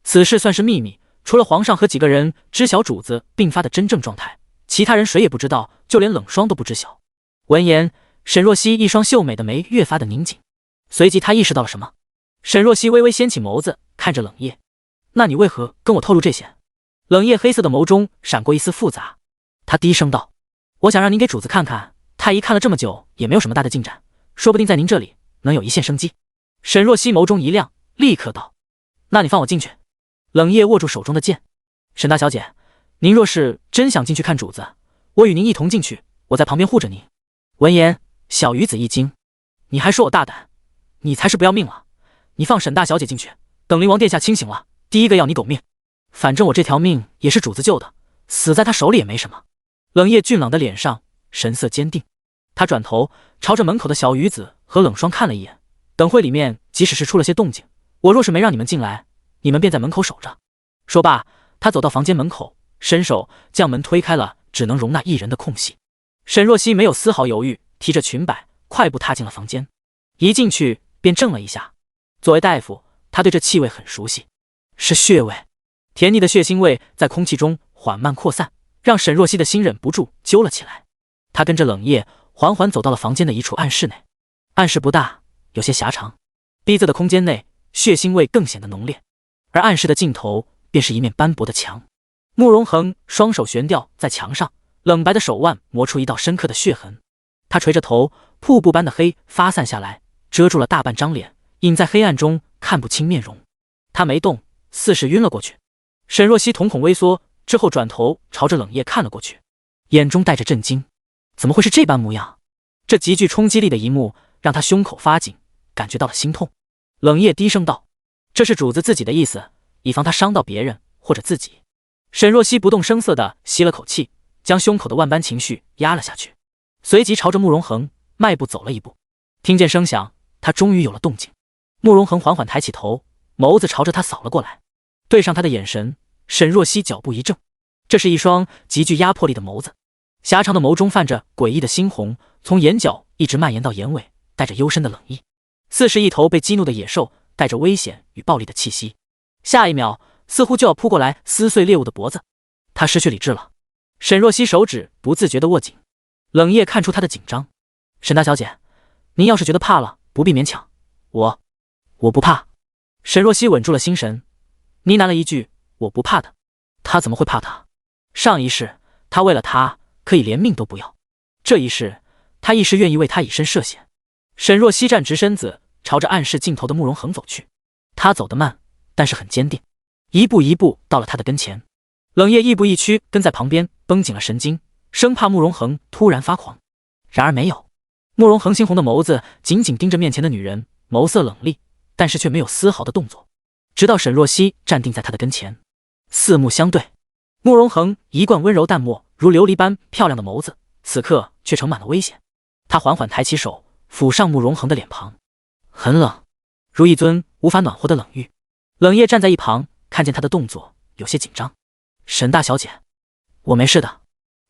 此事算是秘密，除了皇上和几个人知晓主子病发的真正状态，其他人谁也不知道，就连冷霜都不知晓。闻言，沈若曦一双秀美的眉越发的拧紧，随即她意识到了什么。沈若曦微微掀起眸子，看着冷夜：那你为何跟我透露这些？冷夜黑色的眸中闪过一丝复杂，他低声道：我想让您给主子看看，太医看了这么久也没有什么大的进展，说不定在您这里能有一线生机。沈若曦眸中一亮，立刻道：那你放我进去。冷夜握住手中的剑：沈大小姐，您若是真想进去看主子，我与您一同进去，我在旁边护着您。闻言，小鱼子一惊：你还说我大胆，你才是不要命了。你放沈大小姐进去，等灵王殿下清醒了，第一个要你狗命。反正我这条命也是主子救的，死在他手里也没什么。冷夜俊朗的脸上神色坚定，他转头朝着门口的小鱼子和冷霜看了一眼，等会里面即使是出了些动静，我若是没让你们进来，你们便在门口守着。说罢，他走到房间门口，伸手将门推开了只能容纳1人的空隙。沈若曦没有丝毫犹豫，提着裙摆快步踏进了房间，一进去便怔了一下。作为大夫，他对这气味很熟悉，是血味。甜腻的血腥味在空气中缓慢扩散，让沈若曦的心忍不住揪了起来。他跟着冷夜缓缓走到了房间的一处暗室内，暗室不大，有些狭长，逼仄的空间内血腥味更显得浓烈，而暗室的尽头便是一面斑驳的墙。慕容恒双手悬吊在墙上，冷白的手腕磨出一道深刻的血痕。他垂着头，瀑布般的黑发散下来，遮住了大半张脸，隐在黑暗中看不清面容。他没动，似是晕了过去。沈若曦瞳孔微缩，之后转头朝着冷夜看了过去，眼中带着震惊。怎么会是这般模样？这极具冲击力的一幕让他胸口发紧，感觉到了心痛。冷夜低声道：这是主子自己的意思，以防他伤到别人或者自己。沈若曦不动声色地吸了口气，将胸口的万般情绪压了下去，随即朝着慕容恒迈步走了一步。听见声响，他终于有了动静。慕容恒缓缓抬起头，眸子朝着他扫了过来，对上他的眼神，沈若曦脚步一怔。这是一双极具压迫力的眸子，狭长的眸中泛着诡异的猩红，从眼角一直蔓延到眼尾，带着幽深的冷意，似是一头被激怒的野兽，带着危险与暴力的气息。下一秒，似乎就要扑过来撕碎猎物的脖子。他失去理智了。沈若曦手指不自觉地握紧，冷夜看出他的紧张：沈大小姐，您要是觉得怕了，不必勉强，我不怕。沈若曦稳住了心神，呢喃了一句：我不怕的。他怎么会怕他？上一世他为了他可以连命都不要，这一世他亦是愿意为他以身涉险。沈若曦站直身子，朝着暗室尽头的慕容恒走去。他走得慢，但是很坚定，一步一步到了他的跟前。冷夜亦步亦趋跟在旁边，绷紧了神经，生怕慕容恒突然发狂。然而没有，慕容恒猩红的眸子紧紧盯着面前的女人，眸色冷厉，但是却没有丝毫的动作，直到沈若曦站定在他的跟前，四目相对。慕容恒一贯温柔淡漠如琉璃般漂亮的眸子，此刻却盛满了危险。他缓缓抬起手，抚上慕容恒的脸庞，很冷，如一尊无法暖和的冷玉。冷夜站在一旁，看见他的动作，有些紧张。沈大小姐，我没事的。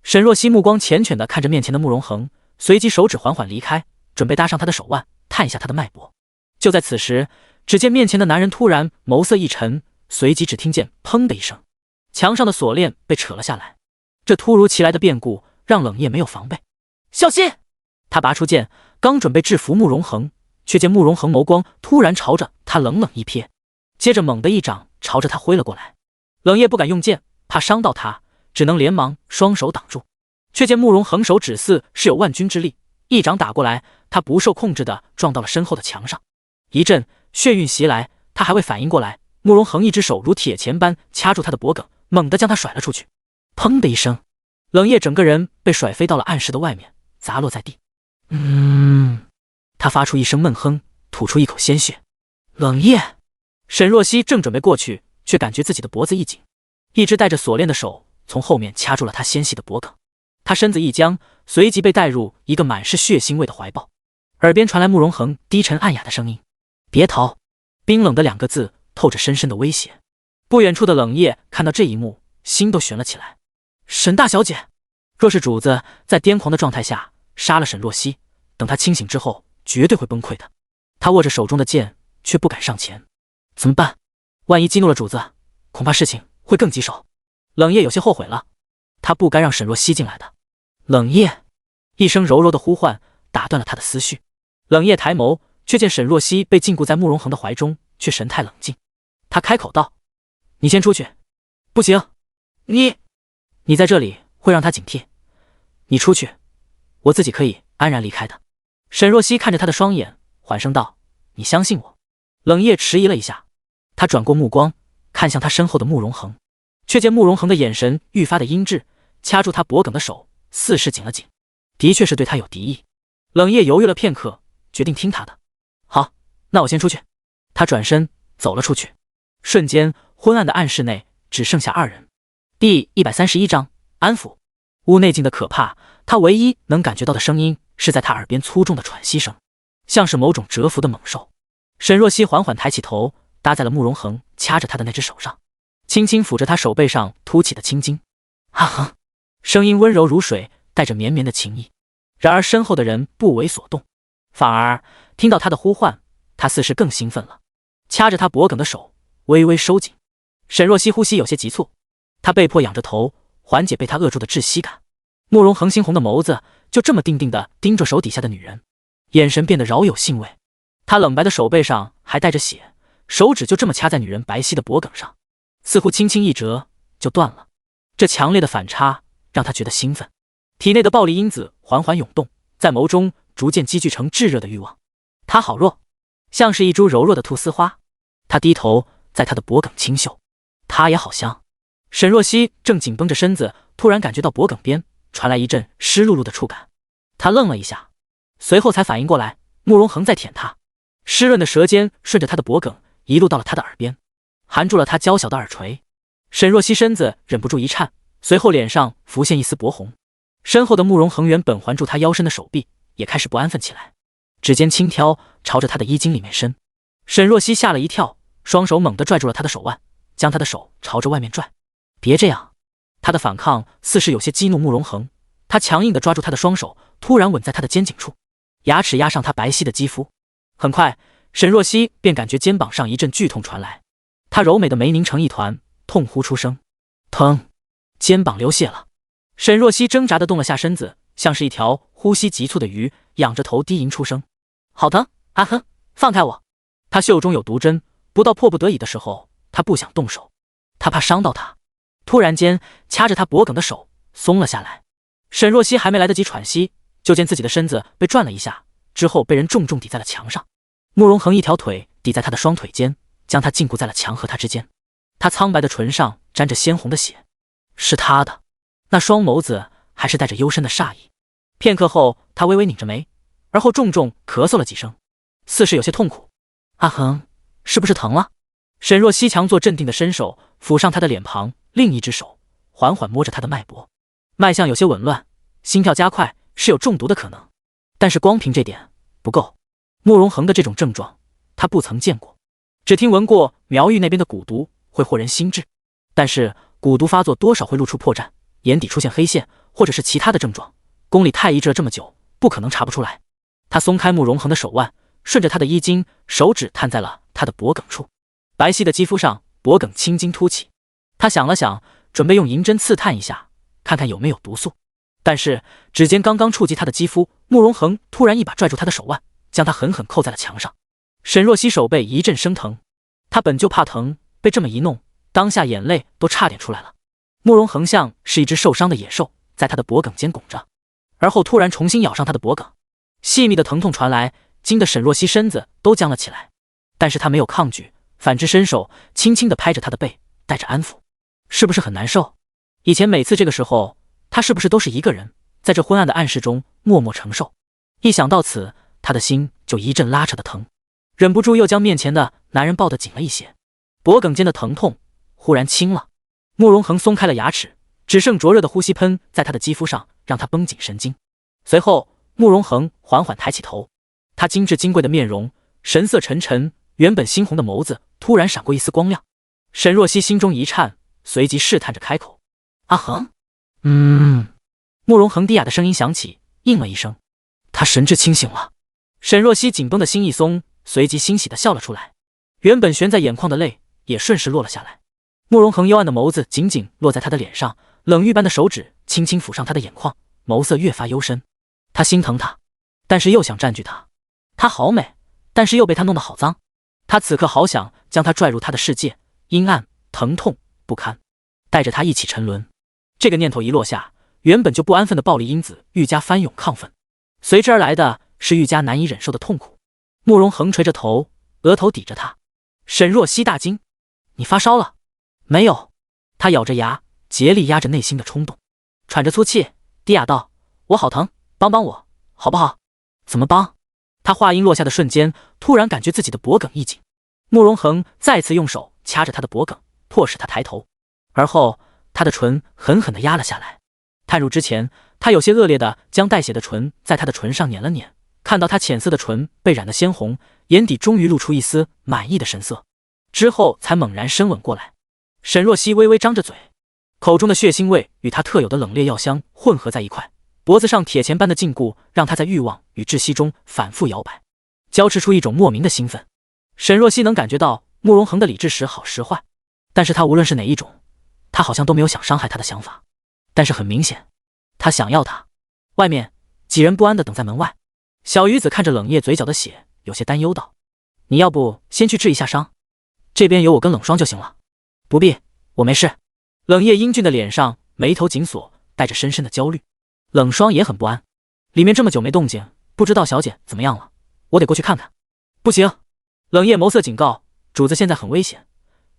沈若曦目光缱绻地看着面前的慕容恒，随即手指缓缓离开，准备搭上他的手腕，探一下他的脉搏。就在此时，只见面前的男人突然眸色一沉，随即只听见砰的一声，墙上的锁链被扯了下来。这突如其来的变故让冷夜没有防备。小心！他拔出剑，刚准备制服慕容恒，却见慕容恒眸光突然朝着他冷冷一瞥，接着猛地一掌朝着他挥了过来。冷夜不敢用剑，怕伤到他，只能连忙双手挡住。却见慕容恒手指似是有万钧之力，一掌打过来，他不受控制地撞到了身后的墙上。一阵血晕袭来，他还未反应过来，慕容恒一只手如铁钳般掐住他的脖颈，猛地将他甩了出去。砰的一声，冷夜整个人被甩飞到了暗室的外面，砸落在地。他发出一声闷哼，吐出一口鲜血。冷夜，沈若曦正准备过去，却感觉自己的脖子一紧，一只戴着锁链的手从后面掐住了她纤细的脖颈。她身子一僵，随即被带入一个满是血腥味的怀抱。耳边传来慕容恒低沉暗哑的声音：“别逃！”冰冷的2个字透着深深的威胁。不远处的冷夜看到这一幕，心都悬了起来。沈大小姐，若是主子在癫狂的状态下杀了沈若曦，等他清醒之后，绝对会崩溃的。他握着手中的剑，却不敢上前。怎么办？万一激怒了主子，恐怕事情会更棘手。冷夜有些后悔了，他不该让沈若曦进来的。冷夜，一声柔柔的呼唤打断了他的思绪。冷夜抬眸，却见沈若曦被禁锢在慕容恒的怀中，却神态冷静。他开口道：“你先出去。”“不行，你在这里会让他警惕。你出去，我自己可以安然离开的。”沈若曦看着他的双眼，缓声道：“你相信我？”冷夜迟疑了一下，他转过目光，看向他身后的慕容恒，却见慕容恒的眼神愈发的阴鸷，掐住他脖颈的手似是紧了紧，的确是对他有敌意。冷夜犹豫了片刻，决定听他的。好，那我先出去。他转身走了出去，瞬间昏暗的暗室内只剩下2人。第131章安抚。屋内静的可怕，他唯一能感觉到的声音是在他耳边粗重的喘息声，像是某种蛰伏的猛兽。沈若曦缓缓抬起头，搭在了慕容恒掐着他的那只手上，轻轻抚着他手背上凸起的青筋。阿恒，声音温柔如水，带着绵绵的情意。然而身后的人不为所动，反而听到他的呼唤，他似是更兴奋了，掐着他脖颈的手微微收紧。沈若曦呼吸有些急促，他被迫仰着头，缓解被他扼住的窒息感。慕容恒猩红的眸子就这么定定地盯着手底下的女人，眼神变得饶有兴味。他冷白的手背上还带着血，手指就这么掐在女人白皙的脖颈上，似乎轻轻一折就断了。这强烈的反差让他觉得兴奋，体内的暴力因子缓缓涌动，在眸中逐渐积聚成炙热的欲望。他好弱，像是一株柔弱的菟丝花。他低头在他的脖颈轻嗅，他也好香。沈若曦正紧绷着身子，突然感觉到脖颈边传来一阵湿漉漉的触感，他愣了一下，随后才反应过来，慕容恒在舔他。湿润的舌尖顺着他的脖颈一路到了他的耳边，含住了他娇小的耳垂。沈若曦身子忍不住一颤，随后脸上浮现一丝薄红。身后的慕容恒原本环住他腰身的手臂也开始不安分起来，指尖轻挑，朝着他的衣襟里面伸。沈若曦吓了一跳，双手猛地拽住了他的手腕，将他的手朝着外面拽。别这样！他的反抗似是有些激怒慕容恒，他强硬地抓住他的双手，突然吻在他的肩颈处，牙齿压上他白皙的肌肤。很快，沈若曦便感觉肩膀上一阵剧痛传来，她柔美的眉拧成一团，痛呼出声，疼！肩膀流血了。沈若曦挣扎地动了下身子，像是一条呼吸急促的鱼，仰着头低吟出声：“好疼！阿亨，放开我！”他袖中有毒针，不到迫不得已的时候，他不想动手，他怕伤到他。突然间，掐着他脖颈的手松了下来。沈若曦还没来得及喘息，就见自己的身子被转了一下，之后被人重重抵在了墙上。慕容恒一条腿抵在他的双腿间，将他禁锢在了墙和他之间。他苍白的唇上沾着鲜红的血，是他的。那双眸子还是带着幽深的煞意。片刻后，他微微拧着眉，而后重重咳嗽了几声，似是有些痛苦。阿恒，是不是疼了？沈若曦强作镇定的伸手抚上他的脸庞，另一只手缓缓摸着他的脉搏，脉象有些紊乱，心跳加快，是有中毒的可能。但是光凭这点不够，慕容恒的这种症状他不曾见过，只听闻过苗玉那边的蛊毒会惑人心智，但是蛊毒发作多少会露出破绽，眼底出现黑线，或者是其他的症状。宫里太医治了这么久，不可能查不出来。他松开慕容恒的手腕，顺着他的衣襟，手指探在了他的脖颈处，白皙的肌肤上脖颈青筋凸起。他想了想，准备用银针刺探一下，看看有没有毒素。但是指尖刚刚触及他的肌肤，慕容恒突然一把拽住他的手腕，将他狠狠扣在了墙上。沈若曦手背一阵生疼，他本就怕疼，被这么一弄，当下眼泪都差点出来了。慕容恒像是一只受伤的野兽，在他的脖颈间拱着，而后突然重新咬上他的脖颈，细密的疼痛传来，惊得沈若曦身子都僵了起来。但是他没有抗拒，反之伸手轻轻地拍着他的背，带着安抚。是不是很难受？以前每次这个时候，他是不是都是一个人在这昏暗的暗室中默默承受？一想到此，他的心就一阵拉扯的疼。忍不住又将面前的男人抱得紧了一些，脖颈间的疼痛忽然轻了。慕容恒松开了牙齿，只剩灼热的呼吸喷在他的肌肤上，让他绷紧神经。随后，慕容恒缓缓抬起头，他精致金贵的面容，神色沉沉，原本猩红的眸子突然闪过一丝光亮。沈若曦心中一颤，随即试探着开口：“阿恒。”慕容恒低哑的声音响起，应了一声。他神志清醒了。沈若曦紧绷的心一松，随即欣喜地笑了出来，原本悬在眼眶的泪也顺势落了下来。慕容恒幽暗的眸子紧紧落在他的脸上，冷玉般的手指轻轻抚上他的眼眶，眸色越发幽深。他心疼他，但是又想占据他。她好美，但是又被他弄得好脏。他此刻好想将她拽入他的世界，阴暗、疼痛、不堪，带着他一起沉沦。这个念头一落下，原本就不安分的暴力因子愈加翻涌亢奋，随之而来的是愈加难以忍受的痛苦。慕容恒垂着头，额头抵着他。沈若曦大惊：“你发烧了？”“没有。”他咬着牙，竭力压着内心的冲动，喘着粗气，低哑道：“我好疼，帮帮我，好不好？”“怎么帮？”他话音落下的瞬间，突然感觉自己的脖颈一紧。慕容恒再次用手掐着他的脖颈，迫使他抬头，而后他的唇狠狠地压了下来。探入之前，他有些恶劣地将带血的唇在他的唇上捻了捻，看到他浅色的唇被染得鲜红，眼底终于露出一丝满意的神色，之后才猛然深吻过来。沈若曦微微张着嘴，口中的血腥味与他特有的冷冽药香混合在一块，脖子上铁钳般的禁锢让他在欲望与窒息中反复摇摆，交织出一种莫名的兴奋。沈若曦能感觉到慕容恒的理智时好时坏，但是他无论是哪一种，他好像都没有想伤害他的想法。但是很明显，他想要他。外面几人不安地等在门外。小鱼子看着冷夜嘴角的血，有些担忧道：“你要不先去治一下伤，这边有我跟冷霜就行了。”“不必，我没事。”冷夜英俊的脸上眉头紧锁，带着深深的焦虑。冷霜也很不安，里面这么久没动静，不知道小姐怎么样了，我得过去看看。不行，冷夜眸色警告：“主子现在很危险，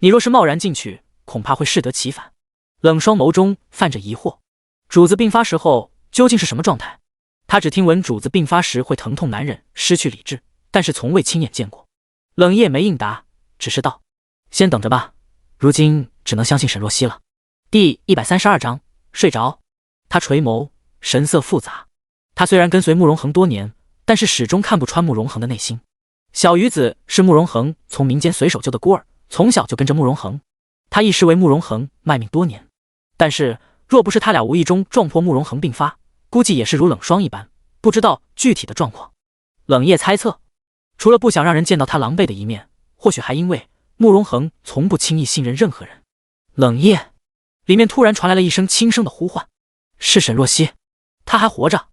你若是贸然进去，恐怕会适得其反。”冷霜眸中泛着疑惑，主子病发时候究竟是什么状态？他只听闻主子病发时会疼痛难忍，失去理智，但是从未亲眼见过。冷夜没应答，只是道：“先等着吧，如今只能相信沈若曦了。”第132章睡着。他垂眸，神色复杂。他虽然跟随慕容恒多年，但是始终看不穿慕容恒的内心。小鱼子是慕容恒从民间随手救的孤儿，从小就跟着慕容恒，他一时为慕容恒卖命多年。但是若不是他俩无意中撞破慕容恒病发，估计也是如冷霜一般，不知道具体的状况。冷夜猜测，除了不想让人见到他狼狈的一面，或许还因为慕容恒从不轻易信任任何人。冷夜，里面突然传来了一声轻声的呼唤：“是沈若曦，她还活着。”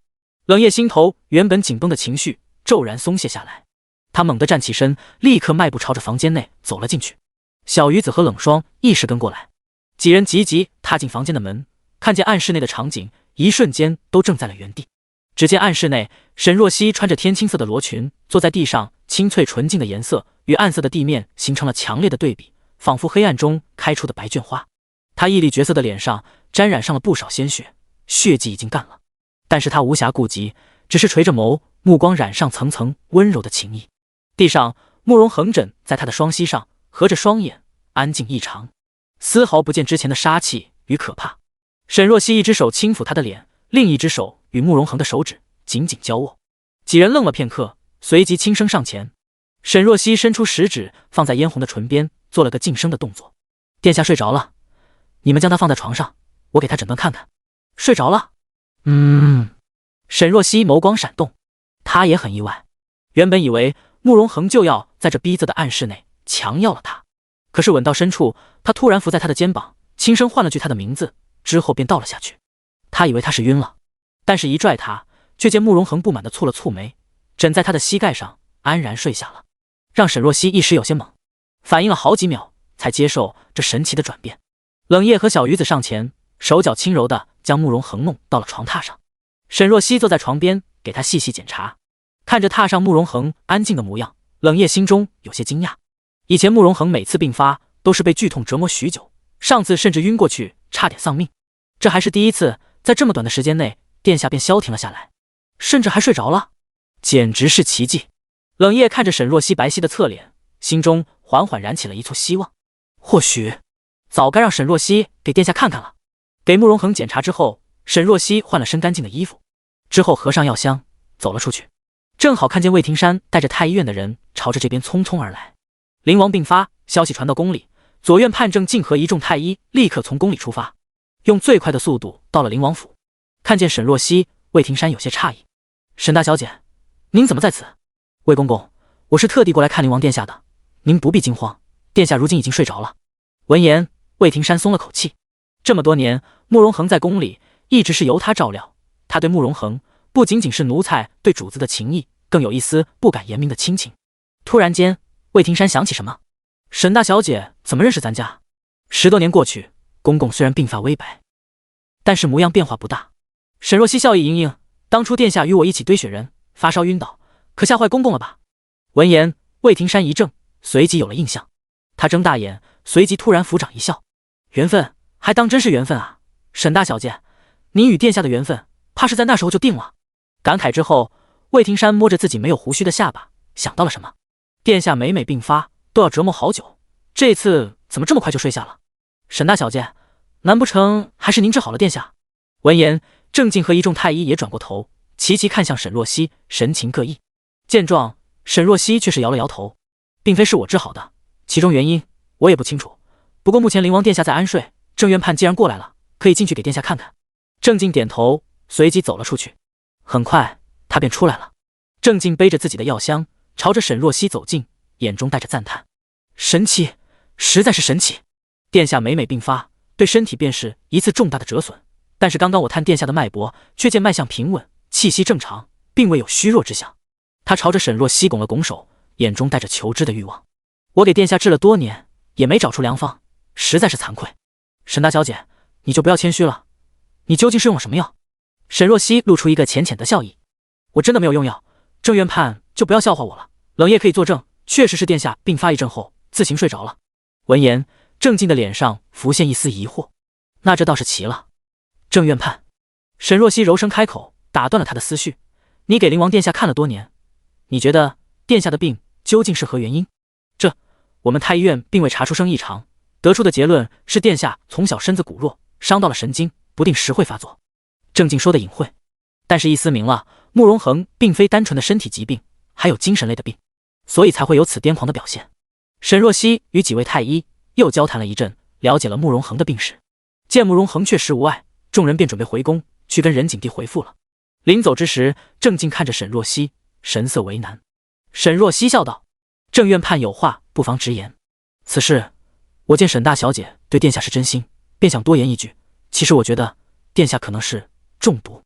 冷夜心头原本紧绷的情绪骤然松懈下来，他猛地站起身，立刻迈步朝着房间内走了进去。小鱼子和冷霜一时跟过来，几人急急踏进房间的门，看见暗室内的场景，一瞬间都怔在了原地。只见暗室内，沈若曦穿着天青色的罗裙，坐在地上，清脆纯净的颜色与暗色的地面形成了强烈的对比，仿佛黑暗中开出的白绢花。她屹立绝色的脸上沾染上了不少鲜血，血迹已经干了，但是她无暇顾及，只是垂着眸，目光染上层层温柔的情意。地上，慕容横枕在她的双膝上，合着双眼，安静异常，丝毫不见之前的杀气与可怕。沈若曦一只手轻抚他的脸，另一只手与慕容恒的手指紧紧交握。几人愣了片刻，随即轻声上前。沈若曦伸出食指放在嫣红的唇边，做了个噤声的动作。殿下睡着了，你们将他放在床上，我给他诊断看看。睡着了？沈若曦眸光闪动，他也很意外。原本以为慕容恒就要在这逼仄的暗室内强要了他，可是吻到深处，他突然伏在他的肩膀，轻声唤了句他的名字，之后便倒了下去。他以为他是晕了，但是一拽他，却见慕容恒不满地蹙了蹙眉，枕在他的膝盖上安然睡下了，让沈若曦一时有些懵，反应了好几秒才接受这神奇的转变。冷夜和小鱼子上前，手脚轻柔地将慕容恒弄到了床榻上。沈若曦坐在床边给他细细检查，看着榻上慕容恒安静的模样，冷夜心中有些惊讶。以前慕容恒每次病发都是被剧痛折磨许久，上次甚至晕过去差点丧命，这还是第一次在这么短的时间内殿下便消停了下来，甚至还睡着了，简直是奇迹。冷夜看着沈若曦白皙的侧脸，心中缓缓燃起了一簇希望。或许早该让沈若曦给殿下看看了。给慕容恒检查之后，沈若曦换了身干净的衣服，之后合上药箱，走了出去。正好看见魏廷山带着太医院的人朝着这边匆匆而来。灵王病发，消息传到宫里，左院判正竟和一众太医立刻从宫里出发，用最快的速度到了灵王府。看见沈若曦，魏廷山有些诧异：“沈大小姐，您怎么在此？”“魏公公，我是特地过来看灵王殿下的，您不必惊慌，殿下如今已经睡着了。”闻言，魏廷山松了口气。这么多年，慕容恒在宫里一直是由他照料，他对慕容恒不仅仅是奴才对主子的情谊，更有一丝不敢言明的亲情。突然间，魏廷山想起什么：“沈大小姐怎么认识咱家？10多年过去，公公虽然鬓发微白，但是模样变化不大。”沈若曦笑意盈盈：“当初殿下与我一起堆雪人，发烧晕倒，可吓坏公公了吧？”闻言，魏廷山一怔，随即有了印象。他睁大眼，随即突然抚掌一笑：“缘分，还当真是缘分啊！沈大小姐，您与殿下的缘分，怕是在那时候就定了。”感慨之后，魏廷山摸着自己没有胡须的下巴，想到了什么。殿下每病发都要折磨好久，这次怎么这么快就睡下了？沈大小姐，难不成还是您治好了殿下？闻言，郑静和一众太医也转过头，齐齐看向沈若曦，神情各异。见状，沈若曦却是摇了摇头：“并非是我治好的，其中原因我也不清楚。不过目前灵王殿下在安睡，郑院判既然过来了，可以进去给殿下看看。”郑静点头，随即走了出去。很快，他便出来了。郑静背着自己的药箱，朝着沈若曦走近，眼中带着赞叹：“神奇，实在是神奇！殿下每病发，对身体便是一次重大的折损。但是刚刚我探殿下的脉搏，却见脉象平稳，气息正常，并未有虚弱之象。”他朝着沈若曦拱了拱手，眼中带着求知的欲望：“我给殿下治了多年，也没找出良方，实在是惭愧。沈大小姐，你就不要谦虚了，你究竟是用了什么药？”沈若曦露出一个浅浅的笑意：“我真的没有用药，郑院判就不要笑话我了。冷夜可以作证，确实是殿下病发一阵后自行睡着了。”闻言，郑静的脸上浮现一丝疑惑：“那这倒是奇了。郑院判。”沈若曦柔声开口，打断了他的思绪：“你给灵王殿下看了多年，你觉得殿下的病究竟是何原因？”我们太医院并未查出生异常，得出的结论是殿下从小身子骨弱，伤到了神经，不定时会发作。郑静说的隐晦，但是意思明了，慕容恒并非单纯的身体疾病，还有精神类的病，所以才会有此癫狂的表现。沈若曦与几位太医又交谈了一阵，了解了慕容恒的病史。见慕容恒确实无碍，众人便准备回宫去跟任景帝回复了。临走之时，郑静看着沈若曦，神色为难。沈若曦笑道：“郑院判有话不妨直言。此事我见沈大小姐对殿下是真心，便想多言一句。其实我觉得殿下可能是中毒。”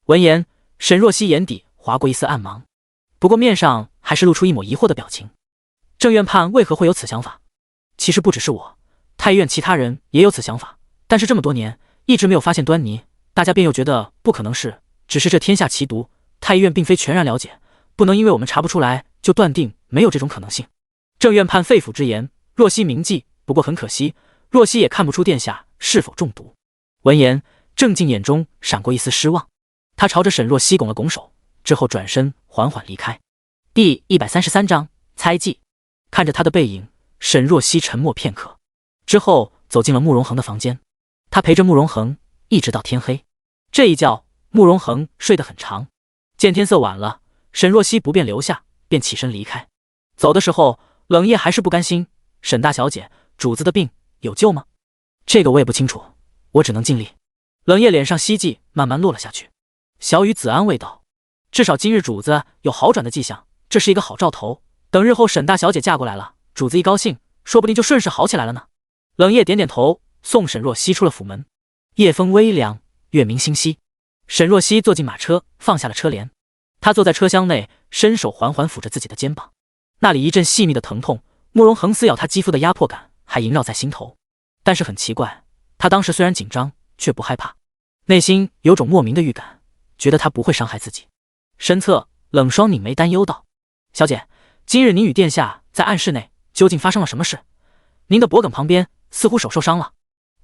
闻言，沈若曦眼底划过一丝暗芒，不过面上还是露出一抹疑惑的表情。郑院判为何会有此想法？其实不只是我，太医院其他人也有此想法，但是这么多年一直没有发现端倪，大家便又觉得不可能是，只是这天下奇毒，太医院并非全然了解，不能因为我们查不出来就断定没有这种可能性。郑院判肺腑之言，若曦铭记，不过很可惜，若曦也看不出殿下是否中毒。闻言，郑静眼中闪过一丝失望，他朝着沈若曦拱了拱手，之后转身缓缓离开。第133章猜忌。看着他的背影，沈若曦沉默片刻，之后走进了慕容恒的房间。他陪着慕容恒一直到天黑。这一觉，慕容恒睡得很长。见天色晚了，沈若曦不便留下，便起身离开。走的时候，冷夜还是不甘心：“沈大小姐，主子的病有救吗？”“这个我也不清楚，我只能尽力。”冷夜脸上希冀慢慢落了下去。小雨子安慰道：“至少今日主子有好转的迹象，这是一个好兆头。等日后沈大小姐嫁过来了，主子一高兴，说不定就顺势好起来了呢。”冷夜点点头，送沈若曦出了府门。夜风微凉，月明星稀。沈若曦坐进马车，放下了车帘。她坐在车厢内，伸手缓缓抚着自己的肩膀，那里一阵细密的疼痛，慕容恒撕咬她肌肤的压迫感还萦绕在心头。但是很奇怪，她当时虽然紧张，却不害怕，内心有种莫名的预感，觉得他不会伤害自己。身侧，冷霜拧眉担忧道：“小姐，今日您与殿下在暗室内，究竟发生了什么事？您的脖颈旁边似乎手受伤了。”“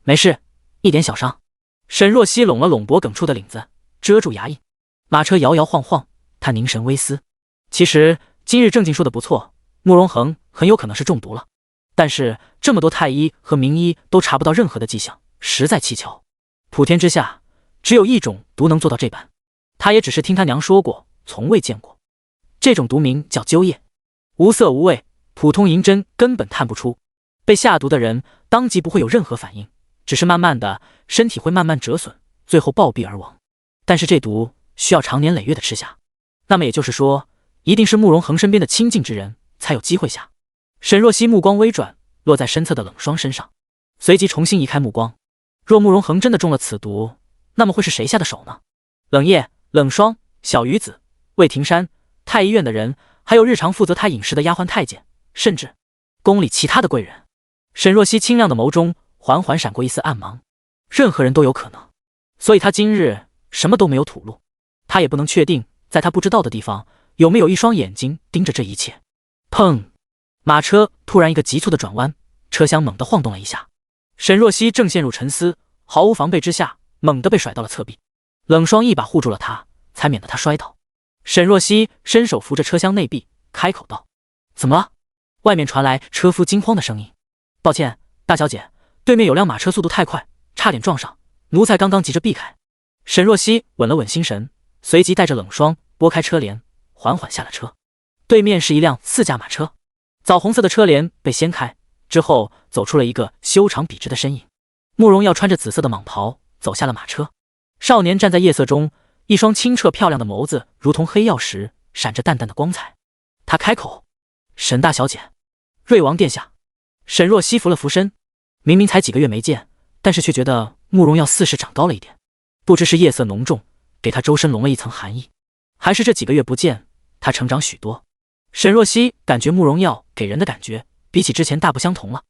没事，一点小伤。”沈若曦拢了拢脖颈处的领子，遮住牙印。马车摇摇晃晃，她凝神微思。其实今日正经说的不错，慕容恒很有可能是中毒了，但是这么多太医和名医都查不到任何的迹象，实在蹊跷。普天之下，只有一种毒能做到这般，他也只是听他娘说过，从未见过。这种毒名叫灸液，无色无味，普通银针根本探不出。被下毒的人当即不会有任何反应，只是慢慢的身体会慢慢折损，最后暴毙而亡。但是这毒需要长年累月的吃下，那么也就是说，一定是慕容恒身边的亲近之人才有机会下。沈若曦目光微转，落在身侧的冷霜身上，随即重新移开目光。若慕容恒真的中了此毒，那么会是谁下的手呢？冷夜、冷霜、小鱼子、魏庭山、太医院的人，还有日常负责他饮食的丫鬟太监，甚至宫里其他的贵人。沈若曦清亮的眸中缓缓闪过一丝暗芒，任何人都有可能，所以他今日什么都没有吐露。他也不能确定，在他不知道的地方有没有一双眼睛盯着这一切。砰！马车突然一个急促的转弯，车厢猛地晃动了一下。沈若曦正陷入沉思，毫无防备之下，猛地被甩到了侧壁。冷霜一把护住了他，才免得他摔倒。沈若曦伸手扶着车厢内壁，开口道：“怎么了？”外面传来车夫惊慌的声音：“抱歉，大小姐，对面有辆马车速度太快，差点撞上，奴才刚刚急着避开。”沈若曦稳了稳心神，随即带着冷霜拨开车帘，缓缓下了车。对面是一辆4驾马车，枣红色的车帘被掀开之后，走出了一个修长笔直的身影。慕容耀穿着紫色的蟒袍走下了马车，少年站在夜色中，一双清澈漂亮的眸子如同黑曜石，闪着淡淡的光彩。他开口：“沈大小姐。”“瑞王殿下。”沈若曦扶了扶身，明明才几个月没见，但是却觉得慕容耀似是长高了一点。不知是夜色浓重，给他周身笼了一层寒意，还是这几个月不见，他成长许多。沈若曦感觉慕容耀给人的感觉比起之前大不相同了，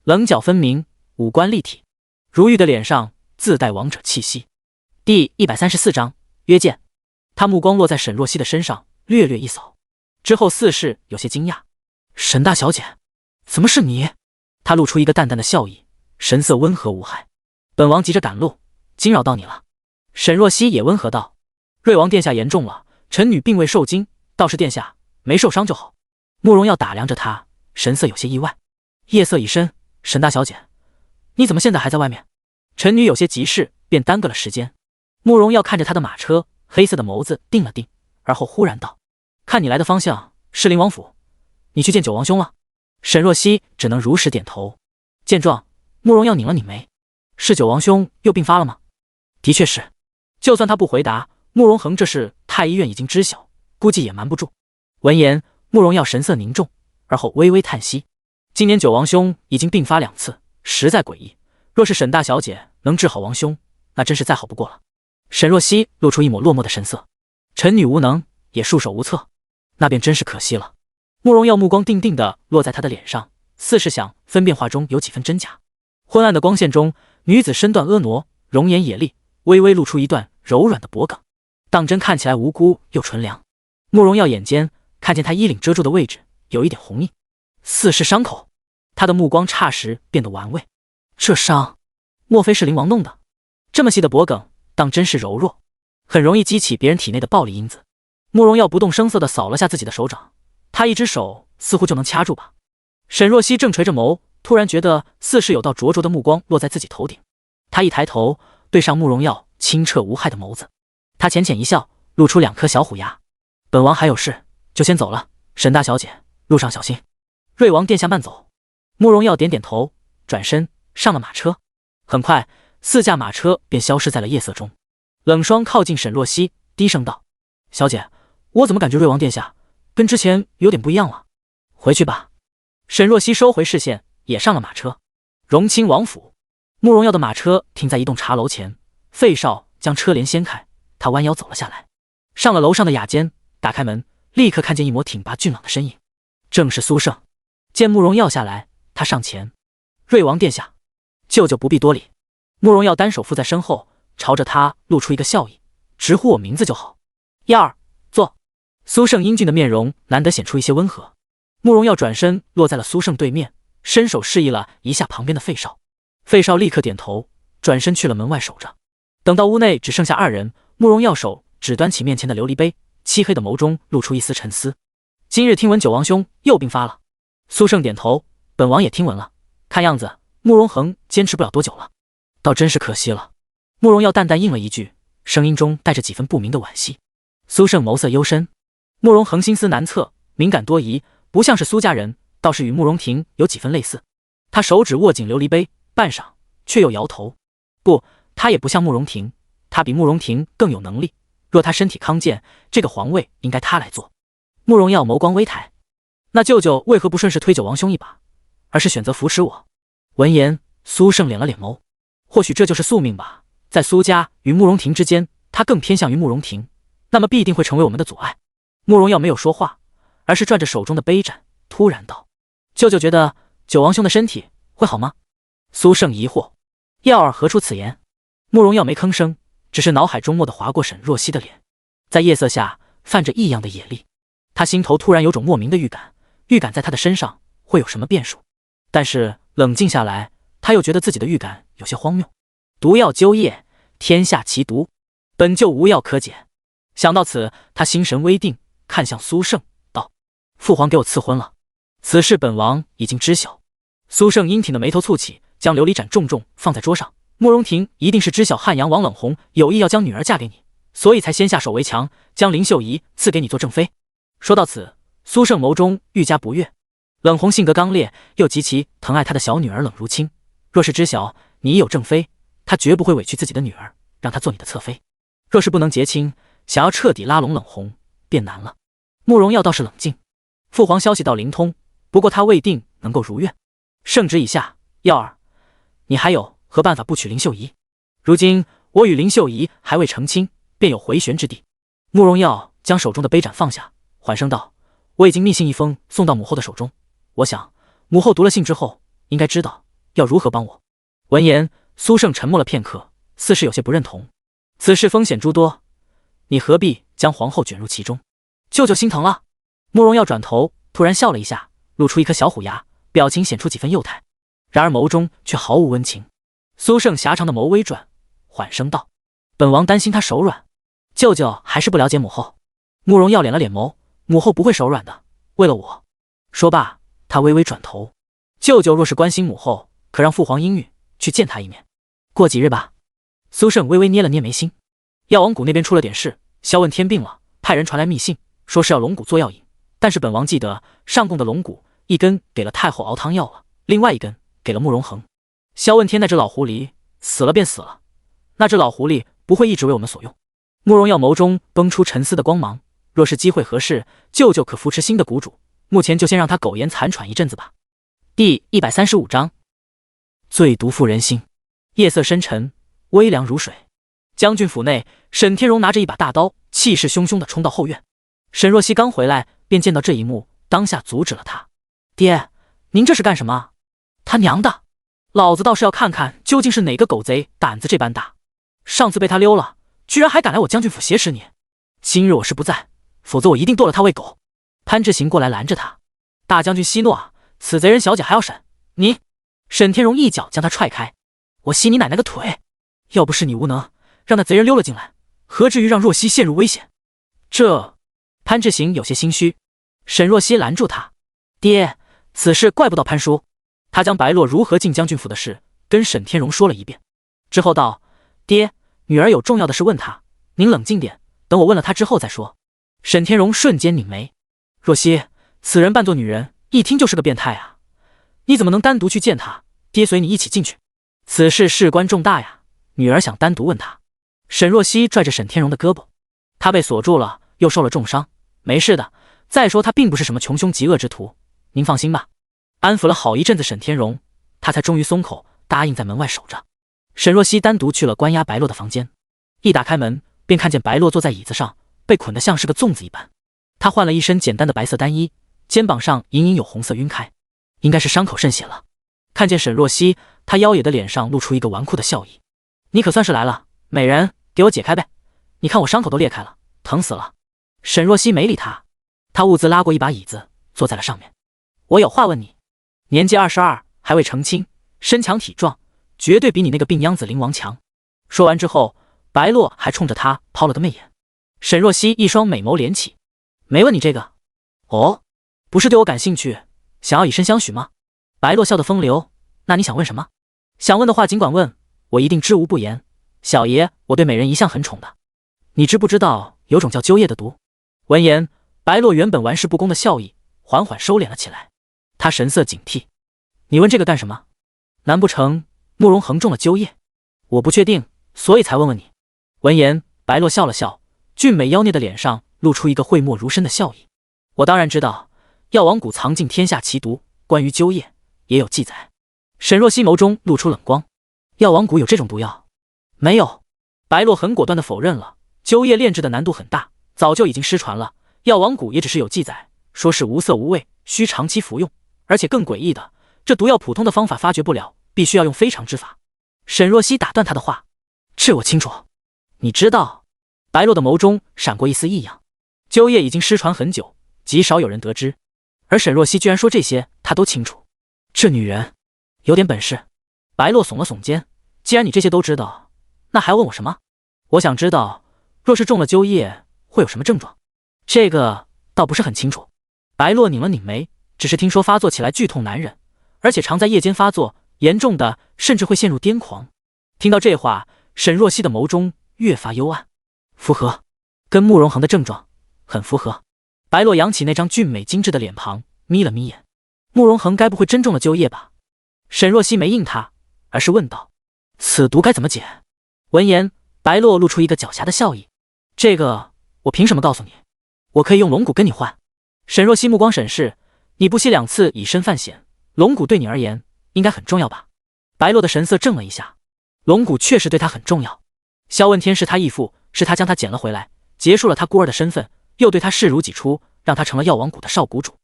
棱角分明，五官立体，如玉的脸上自带王者气息。第134章约见。他目光落在沈若曦的身上，略略一扫，之后似是有些惊讶：“沈大小姐，怎么是你？”他露出一个淡淡的笑意，神色温和无害：“本王急着赶路，惊扰到你了。”沈若曦也温和道：“瑞王殿下言重了，臣女并未受惊，倒是殿下没受伤就好。”慕容耀打量着他，神色有些意外：“夜色已深，沈大小姐，你怎么现在还在外面？”臣女有些急事，便耽搁了时间。慕容耀看着他的马车，黑色的眸子定了定，而后忽然道：“看你来的方向是灵王府，你去见九王兄了？”沈若曦只能如实点头。见状，慕容耀拧了拧眉：“是九王兄又病发了吗？”“的确是。”就算他不回答，慕容恒这事太医院已经知晓，估计也瞒不住。闻言，慕容耀神色凝重，而后微微叹息：“今年九王兄已经病发2次，实在诡异。若是沈大小姐能治好王兄，那真是再好不过了。”沈若曦露出一抹落寞的神色：“臣女无能，也束手无策，那便真是可惜了。”慕容耀目光定定地落在他的脸上，似是想分辨话中有几分真假。昏暗的光线中，女子身段婀娜，容颜野丽，微微露出一段柔软的脖颈，当真看起来无辜又纯良。慕容耀眼尖，看见她衣领遮住的位置有一点红印，似是伤口。他的目光霎时变得玩味：“这伤，莫非是灵王弄的？这么细的脖颈，当真是柔弱，很容易激起别人体内的暴力因子。”慕容耀不动声色地扫了下自己的手掌，他一只手似乎就能掐住吧。沈若曦正垂着眸，突然觉得似是有道灼灼的目光落在自己头顶。他一抬头，对上慕容耀清澈无害的眸子，他浅浅一笑，露出2颗小虎牙：“本王还有事，就先走了。沈大小姐，路上小心。”“瑞王殿下慢走。”慕容耀点点头，转身上了马车。很快，4驾马车便消失在了夜色中。冷霜靠近沈若曦，低声道：“小姐，我怎么感觉瑞王殿下跟之前有点不一样了？回去吧。”沈若曦收回视线，也上了马车。荣亲王府，慕容耀的马车停在一栋茶楼前，费少将车帘掀开，他弯腰走了下来，上了楼上的雅间，打开门，立刻看见一抹挺拔俊朗的身影，正是苏胜。见慕容耀下来，他上前：“瑞王殿下，舅舅不必多礼。”慕容耀单手附在身后，朝着他露出一个笑意：“直呼我名字就好。燕儿，坐。”苏胜英俊的面容难得显出一些温和。慕容耀转身落在了苏胜对面，伸手示意了一下旁边的费少。费少立刻点头，转身去了门外守着。等到屋内只剩下2人，慕容耀手只端起面前的琉璃杯，漆黑的眸中露出一丝沉思。今日听闻九王兄又病发了。苏胜点头，本王也听闻了，看样子慕容恒坚持不了多久了，倒真是可惜了。慕容耀淡淡应了一句，声音中带着几分不明的惋惜。苏胜眸色幽深，慕容恒心思难测，敏感多疑，不像是苏家人，倒是与慕容婷有几分类似。他手指握紧琉璃杯，半晌却又摇头，不，他也不像慕容婷，他比慕容婷更有能力。若他身体康健，这个皇位应该他来做。慕容耀眸光微抬，那舅舅为何不顺势推九王兄一把，而是选择扶持我？闻言，苏胜敛了敛眸，或许这就是宿命吧。在苏家与慕容婷之间，他更偏向于慕容婷，那么必定会成为我们的阻碍。慕容耀没有说话，而是转着手中的杯盏，突然道：“舅舅觉得九王兄的身体会好吗？”苏胜疑惑：“耀儿何出此言？”慕容耀没吭声，只是脑海中蓦地划过沈若曦的脸，在夜色下泛着异样的野力。他心头突然有种莫名的预感，预感在他的身上会有什么变数。但是冷静下来，他又觉得自己的预感有些荒谬。毒药灸液，天下奇毒，本就无药可解。想到此，他心神微定，看向苏胜道：“父皇给我赐婚了，此事本王已经知晓。”苏胜英挺的眉头蹙起，将琉璃盏重重放在桌上。慕容婷一定是知晓汉阳王冷红有意要将女儿嫁给你，所以才先下手为强，将林秀仪赐给你做正妃。说到此，苏胜眸中愈加不悦。冷红性格刚烈，又极其疼爱他的小女儿冷如清，若是知晓你已有正妃，他绝不会委屈自己的女儿，让她做你的侧妃。若是不能结亲，想要彻底拉拢冷红便难了。慕容耀倒是冷静，父皇消息倒灵通，不过他未定能够如愿。圣旨已下，耀儿，你还有何办法不娶林秀仪？如今我与林秀仪还未成亲，便有回旋之地。慕容耀将手中的杯盏放下，缓声道：“我已经密信一封送到母后的手中，我想母后读了信之后，应该知道要如何帮我。”闻言，苏胜沉默了片刻，似是有些不认同。此事风险诸多，你何必将皇后卷入其中？舅舅心疼了。慕容耀转头，突然笑了一下，露出一颗小虎牙，表情显出几分幼态，然而眸中却毫无温情。苏胜狭长的眸微转，缓声道：“本王担心她手软，舅舅还是不了解母后。”慕容耀敛了敛眸，母后不会手软的，为了我。说罢，他微微转头：“舅舅若是关心母后，可让父皇应允去见她一面，过几日吧。”苏胜微微捏了捏眉心，药王谷那边出了点事，萧问天病了，派人传来密信，说是要龙骨做药引，但是本王记得上贡的龙骨一根给了太后熬汤药了，另外一根给了慕容恒。萧问天那只老狐狸死了便死了，那只老狐狸不会一直为我们所用。慕容耀眸中崩出沉思的光芒，若是机会合适，舅舅可扶持新的谷主，目前就先让他苟延残喘一阵子吧。第135章，最毒妇人心。夜色深沉，微凉如水。将军府内，沈天荣拿着一把大刀，气势汹汹地冲到后院。沈若曦刚回来，便见到这一幕，当下阻止了他：“爹，您这是干什么？他娘的！老子倒是要看看究竟是哪个狗贼胆子这般大，上次被他溜了，居然还敢来我将军府挟持你。今日我是不在，否则我一定剁了他喂狗。”潘志行过来拦着他：“大将军息怒啊，此贼人小姐还要审你。”沈天荣一脚将他踹开：“我吸你奶奶个腿！要不是你无能，让那贼人溜了进来，何至于让若曦陷入危险？”潘志行有些心虚。沈若曦拦住他：“爹，此事怪不到潘叔。”他将白洛如何进将军府的事跟沈天荣说了一遍，之后道：“爹，女儿有重要的事问他，您冷静点，等我问了他之后再说。”沈天荣瞬间拧眉：“若曦，此人扮作女人，一听就是个变态啊！你怎么能单独去见他？爹随你一起进去。此事事关重大呀，女儿想单独问他。”沈若曦拽着沈天荣的胳膊：“他被锁住了，又受了重伤，没事的。再说他并不是什么穷凶极恶之徒，您放心吧。”安抚了好一阵子沈天荣，他才终于松口，答应在门外守着。沈若曦单独去了关押白洛的房间，一打开门便看见白洛坐在椅子上，被捆得像是个粽子一般。他换了一身简单的白色单衣，肩膀上隐隐有红色晕开，应该是伤口渗血了。看见沈若曦，他妖冶的脸上露出一个纨绔的笑意：“你可算是来了，美人，给我解开呗！你看我伤口都裂开了，疼死了。”沈若曦没理他，他兀自拉过一把椅子，坐在了上面：“我有话问你。年纪22，还未成亲，身强体壮，绝对比你那个病秧子灵王强。”说完之后，白洛还冲着他抛了个媚眼。沈若曦一双美眸连起：“没问你这个。”哦，不是对我感兴趣，想要以身相许吗？白洛笑得风流，那你想问什么？想问的话尽管问，我一定知无不言。小爷，我对美人一向很宠的，你知不知道有种叫鸠叶的毒？闻言，白洛原本玩世不恭的笑意缓缓收敛了起来，他神色警惕。你问这个干什么？难不成慕容恒中了鸠叶？我不确定，所以才问问你。闻言，白洛笑了笑，俊美妖孽的脸上露出一个讳莫如深的笑意。我当然知道，药王谷藏尽天下奇毒，关于鸠叶也有记载。沈若曦眸中露出冷光，药王谷有这种毒药？没有。白洛很果断地否认了，鸠叶炼制的难度很大，早就已经失传了。药王谷也只是有记载，说是无色无味，需长期服用。而且更诡异的，这毒药普通的方法发掘不了，必须要用非常之法。沈若曦打断他的话，这我清楚。你知道？白洛的眸中闪过一丝异样。鸠叶已经失传很久，极少有人得知，而沈若曦居然说这些他都清楚，这女人有点本事。白洛耸了耸肩，既然你这些都知道，那还问我什么？我想知道，若是中了鸠叶会有什么症状？这个倒不是很清楚。白洛拧了拧眉，只是听说发作起来剧痛难忍，而且常在夜间发作，严重的甚至会陷入癫狂。听到这话，沈若曦的眸中越发幽暗。符合，跟慕容恒的症状很符合。白洛扬起那张俊美精致的脸庞，眯了眯眼。慕容恒该不会真中了鸠叶吧？沈若曦没应他，而是问道：此毒该怎么解？闻言，白洛露出一个狡黠的笑意。这个我凭什么告诉你？我可以用龙骨跟你换。沈若曦目光审视，你不惜2次以身犯险，龙骨对你而言应该很重要吧？白洛的神色怔了一下，龙骨确实对他很重要。萧问天是他义父，是他将他捡了回来，结束了他孤儿的身份，又对他视如己出，让他成了药王谷的少谷主。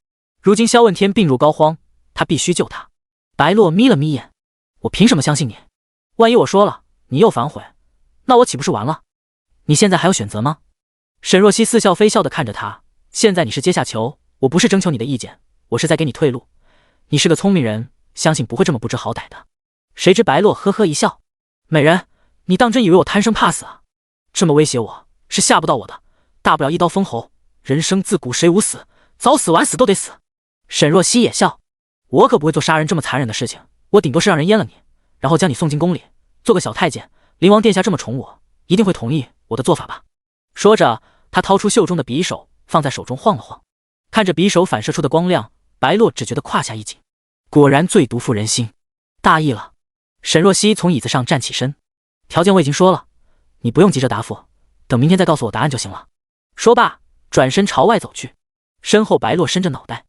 如今萧问天病入膏肓，他必须救他。白洛眯了眯眼，我凭什么相信你？万一我说了，你又反悔，那我岂不是完了？你现在还有选择吗？沈若曦似笑非笑地看着他，现在你是阶下囚，我不是征求你的意见，我是在给你退路。你是个聪明人，相信不会这么不知好歹的。谁知白洛呵呵一笑，美人，你当真以为我贪生怕死啊？这么威胁我是吓不到我的，大不了一刀封喉，人生自古谁无死，早死晚死都得死。沈若曦也笑，我可不会做杀人这么残忍的事情，我顶多是让人阉了你，然后将你送进宫里，做个小太监。灵王殿下这么宠我，一定会同意我的做法吧？说着，他掏出袖中的匕首，放在手中晃了晃，看着匕首反射出的光亮，白洛只觉得胯下一紧，果然最毒妇人心，大意了。沈若曦从椅子上站起身，条件我已经说了，你不用急着答复，等明天再告诉我答案就行了。说罢，转身朝外走去，身后白洛伸着脑袋，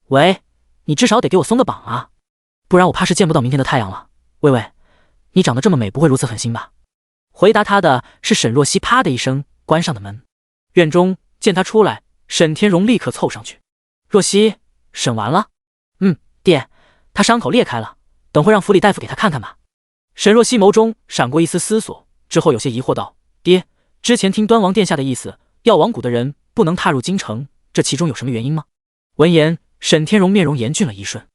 喂，你至少得给我松个绑啊，不然我怕是见不到明天的太阳了。喂喂，你长得这么美，不会如此狠心吧？回答他的是沈若曦啪的一声关上的门。院中见他出来，沈天荣立刻凑上去，若曦，审完了？爹，他伤口裂开了，等会让府里大夫给他看看吧。沈若曦眸中闪过一丝思索，之后有些疑惑道，爹，之前听端王殿下的意思，药王谷的人不能踏入京城，这其中有什么原因吗？闻言，沈天荣面容严峻了一瞬，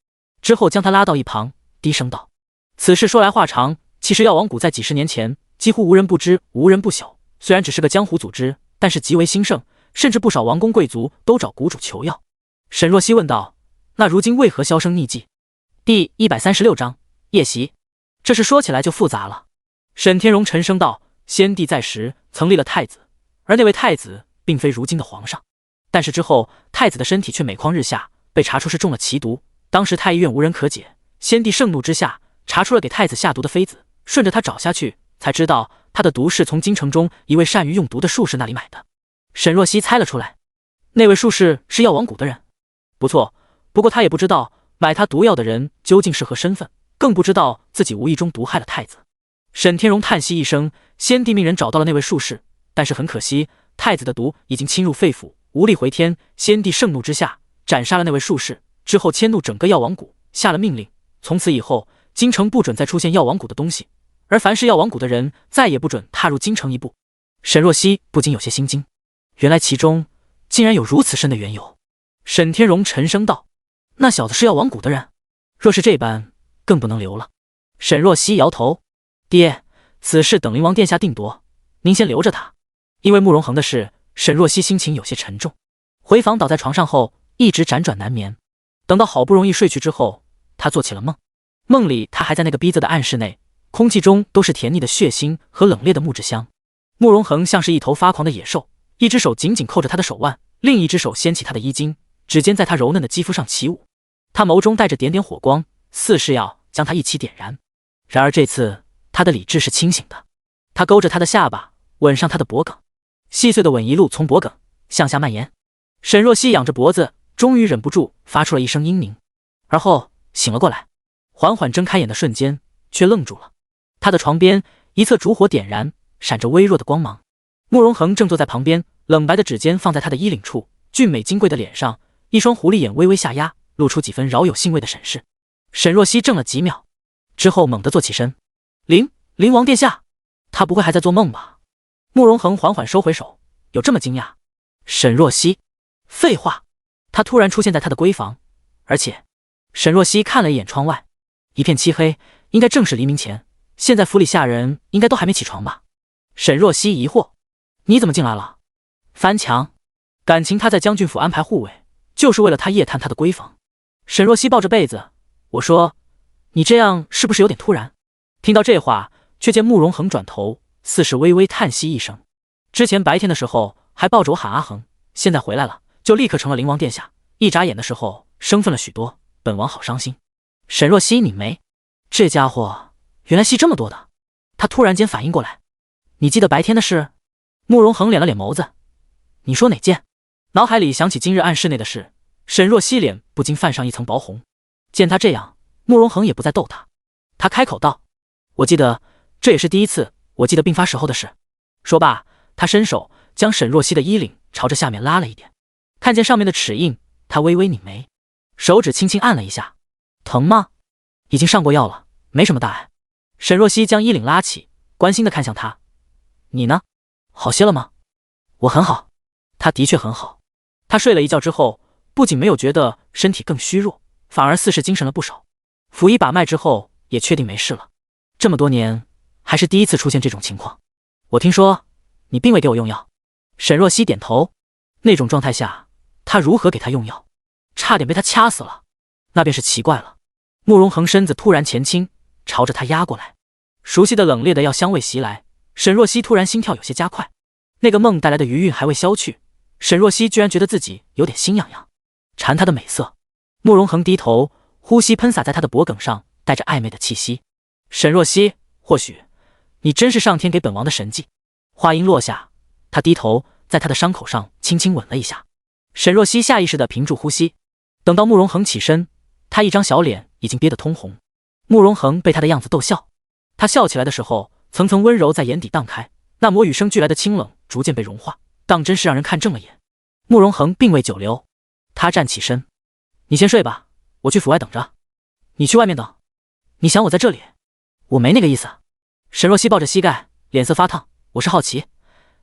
之后将他拉到一旁，低声道，此事说来话长，其实药王谷在几十年前几乎无人不知，无人不晓，虽然只是个江湖组织，但是极为兴盛，甚至不少王公贵族都找谷主求药。沈若曦问道，那如今为何销声匿迹？第136章夜袭。这事说起来就复杂了。沈天荣沉声道，先帝在时曾立了太子，而那位太子并非如今的皇上，但是之后太子的身体却每况日下，被查出是中了奇毒，当时太医院无人可解，先帝盛怒之下查出了给太子下毒的妃子，顺着他找下去才知道他的毒是从京城中一位善于用毒的术士那里买的。沈若曦猜了出来，那位术士是药王谷的人。不错，不过他也不知道买他毒药的人究竟是何身份，更不知道自己无意中毒害了太子。沈天荣叹息一声，先帝命人找到了那位术士，但是很可惜，太子的毒已经侵入肺腑，无力回天。先帝盛怒之下斩杀了那位术士，之后迁怒整个药王谷，下了命令，从此以后京城不准再出现药王谷的东西，而凡是药王谷的人再也不准踏入京城一步。沈若曦不禁有些心惊，原来其中竟然有如此深的缘由。沈天荣沉声道，那小子是药王谷的人，若是这般更不能留了。沈若曦摇头，爹，此事等灵王殿下定夺，您先留着他。因为慕容恒的事，沈若曦心情有些沉重。回房倒在床上后，一直辗转难眠。等到好不容易睡去之后，他做起了梦。梦里他还在那个逼仄的暗室内，空气中都是甜腻的血腥和冷冽的木质香。慕容恒像是一头发狂的野兽，一只手紧紧扣着他的手腕，另一只手掀起他的衣襟，指尖在他柔嫩的肌肤上起舞。他眸中带着点点火光，似是要将他一起点燃。然而这次他的理智是清醒的，他勾着他的下巴，吻上他的脖颈，细碎的吻一路从脖颈向下蔓延。沈若曦仰着脖子，终于忍不住发出了一声嘤咛，而后醒了过来。缓缓睁开眼的瞬间，却愣住了。他的床边一侧烛火点燃，闪着微弱的光芒。慕容恒正坐在旁边，冷白的指尖放在他的衣领处，俊美金贵的脸上，一双狐狸眼微微下压，露出几分饶有兴味的审视。沈若曦怔了几秒，之后猛地坐起身。灵王殿下，他不会还在做梦吧？慕容恒缓缓收回手，有这么惊讶？沈若曦，废话，他突然出现在他的闺房，而且……沈若曦看了一眼窗外，一片漆黑，应该正是黎明前。现在府里下人应该都还没起床吧？沈若曦疑惑：你怎么进来了？翻墙？感情他在将军府安排护卫，就是为了他夜探他的闺房。沈若曦抱着被子，我说：你这样是不是有点突然？听到这话，却见慕容恒转头，似是微微叹息一声。之前白天的时候还抱着我喊阿恒，现在回来了，就立刻成了灵王殿下。一眨眼的时候，生分了许多，本王好伤心。沈若曦，你没……这家伙原来戏这么多的。他突然间反应过来，你记得白天的事？慕容恒敛了敛眸子，你说哪件？脑海里想起今日暗室内的事，沈若曦脸不禁泛上一层薄红。见他这样，慕容恒也不再逗他，他开口道：我记得，这也是第一次我记得病发时候的事。说罢，他伸手将沈若曦的衣领朝着下面拉了一点，看见上面的齿印，他微微拧眉，手指轻轻按了一下。疼吗？已经上过药了，没什么大碍。沈若曦将衣领拉起，关心地看向他。你呢？好些了吗？我很好。他的确很好。他睡了一觉之后，不仅没有觉得身体更虚弱，反而似是精神了不少。辅医把脉之后，也确定没事了。这么多年，还是第一次出现这种情况。我听说你并未给我用药。沈若曦点头。那种状态下，他如何给他用药？差点被他掐死了。那便是奇怪了。慕容恒身子突然前倾，朝着他压过来，熟悉的冷冽的药香味袭来。沈若曦突然心跳有些加快，那个梦带来的余韵还未消去，沈若曦居然觉得自己有点心痒痒，馋他的美色。慕容恒低头，呼吸喷洒在他的脖颈上，带着暧昧的气息。沈若曦，或许你真是上天给本王的神迹。话音落下，他低头在他的伤口上轻轻吻了一下。沈若曦下意识地屏住呼吸。等到慕容恒起身，他一张小脸已经憋得通红。慕容恒被他的样子逗笑，他笑起来的时候，层层温柔在眼底荡开，那抹与生俱来的清冷逐渐被融化，当真是让人看正了眼。慕容恒并未久留，他站起身，你先睡吧，我去府外等着。你去外面等？你想我在这里？我没那个意思。沈若曦抱着膝盖，脸色发烫，我是好奇，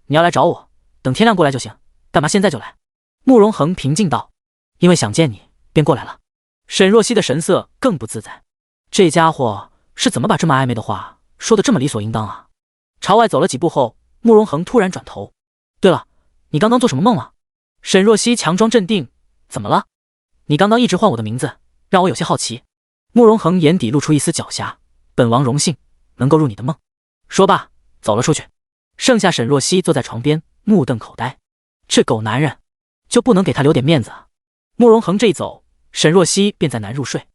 你要来找我，等天亮过来就行，干嘛现在就来？慕容恒平静道，因为想见你，便过来了。沈若曦的神色更不自在，这家伙是怎么把这么暧昧的话说得这么理所应当啊？朝外走了几步后，慕容恒突然转头，对了，你刚刚做什么梦了？沈若曦强装镇定，怎么了？你刚刚一直唤我的名字，让我有些好奇。慕容恒眼底露出一丝狡黠，本王荣幸能够入你的梦。说罢走了出去，剩下沈若曦坐在床边目瞪口呆，这狗男人就不能给他留点面子啊？慕容恒这一走，沈若曦便再难入睡，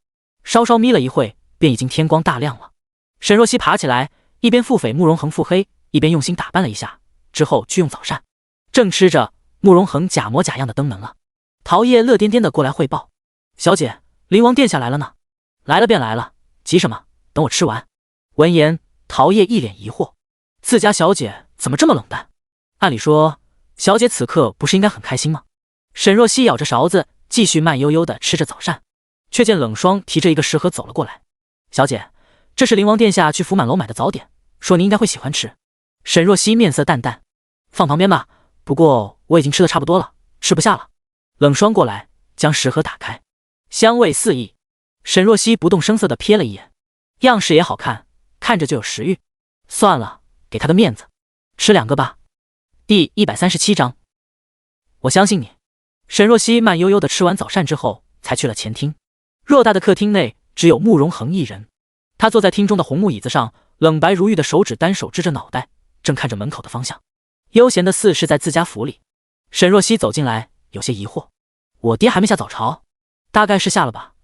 稍稍眯了一会，便已经天光大亮了。沈若曦爬起来，一边腹诽慕容恒腹黑，一边用心打扮了一下，之后去用早膳。正吃着，慕容恒假模假样的登门了。陶叶乐颠颠的过来汇报：小姐，灵王殿下来了呢。来了便来了，急什么？等我吃完。闻言，陶叶一脸疑惑，自家小姐怎么这么冷淡？按理说，小姐此刻不是应该很开心吗？沈若曦咬着勺子，继续慢悠悠地吃着早膳，却见冷霜提着一个食盒走了过来。小姐，这是灵王殿下去福满楼买的早点，说你应该会喜欢吃。沈若曦面色淡淡，放旁边吧，不过我已经吃得差不多了，吃不下了。冷霜过来，将食盒打开，香味四溢。沈若曦不动声色地瞥了一眼，样式也好看，看着就有食欲。算了，给他的面子，吃2个吧。第137章，我相信你。沈若曦慢悠悠地吃完早膳之后，才去了前厅。偌大的客厅内只有慕容恒一人，他坐在厅中的红木椅子上，冷白如玉的手指单手支着脑袋，正看着门口的方向，悠闲的似是在自家府里。沈若曦走进来，有些疑惑：“我爹还没下早朝？大概是下了吧？”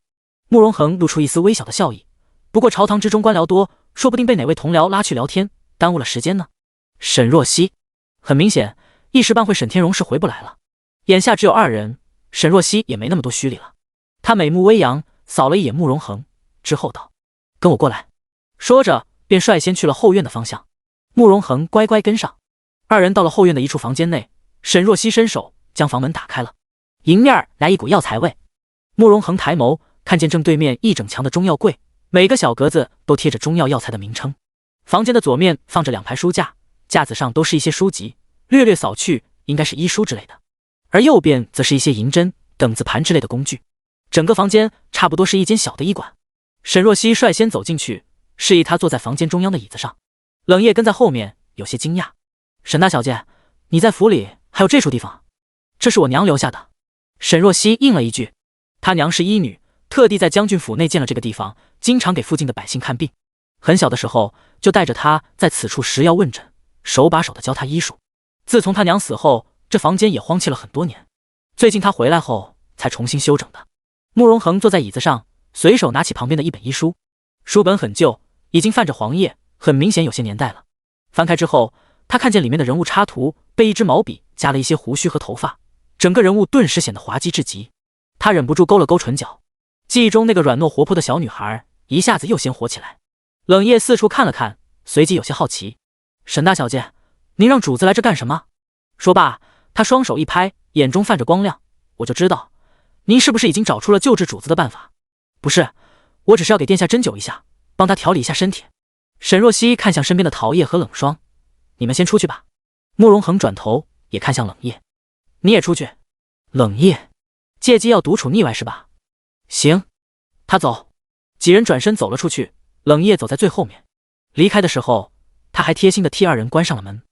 慕容恒露出一丝微小的笑意：“不过朝堂之中官僚多，说不定被哪位同僚拉去聊天，耽误了时间呢。”沈若曦，很明显，一时半会沈天荣是回不来了。眼下只有2人，沈若曦也没那么多虚礼了。她美目微扬，扫了一眼慕容恒，之后道：“跟我过来。”说着便率先去了后院的方向。慕容恒乖乖跟上。2人到了后院的一处房间内，沈若曦伸手将房门打开了。迎面来一股药材味。慕容恒抬眸，看见正对面一整墙的中药柜，每个小格子都贴着中药药材的名称。房间的左面放着2排书架，架子上都是一些书籍，略略扫去应该是医书之类的，而右边则是一些银针、等子盘之类的工具。整个房间差不多是一间小的医馆。沈若曦率先走进去，示意他坐在房间中央的椅子上。冷夜跟在后面，有些惊讶：“沈大小姐，你在府里还有这处地方？”“这是我娘留下的。”沈若曦应了一句。她娘是医女，特地在将军府内建了这个地方，经常给附近的百姓看病。很小的时候就带着她在此处食药问诊，手把手的教她医术。自从她娘死后，这房间也荒弃了很多年，最近她回来后才重新修整的。慕容恒坐在椅子上，随手拿起旁边的一本医书，书本很旧，已经泛着黄叶，很明显有些年代了。翻开之后，他看见里面的人物插图被一支毛笔加了一些胡须和头发，整个人物顿时显得滑稽至极。他忍不住勾了勾唇角，记忆中那个软糯活泼的小女孩一下子又鲜活起来。冷夜四处看了看，随即有些好奇：“沈大小姐，您让主子来这干什么？”说罢，他双手一拍，眼中泛着光亮：“我就知道，您是不是已经找出了救治主子的办法？”“不是，我只是要给殿下针灸一下，帮他调理一下身体。”沈若曦看向身边的陶叶和冷霜：“你们先出去吧。”慕容恒转头也看向冷夜：“你也出去。”冷夜借机要独处腻歪是吧？行，他走。几人转身走了出去，冷夜走在最后面。离开的时候，他还贴心的替2人关上了门。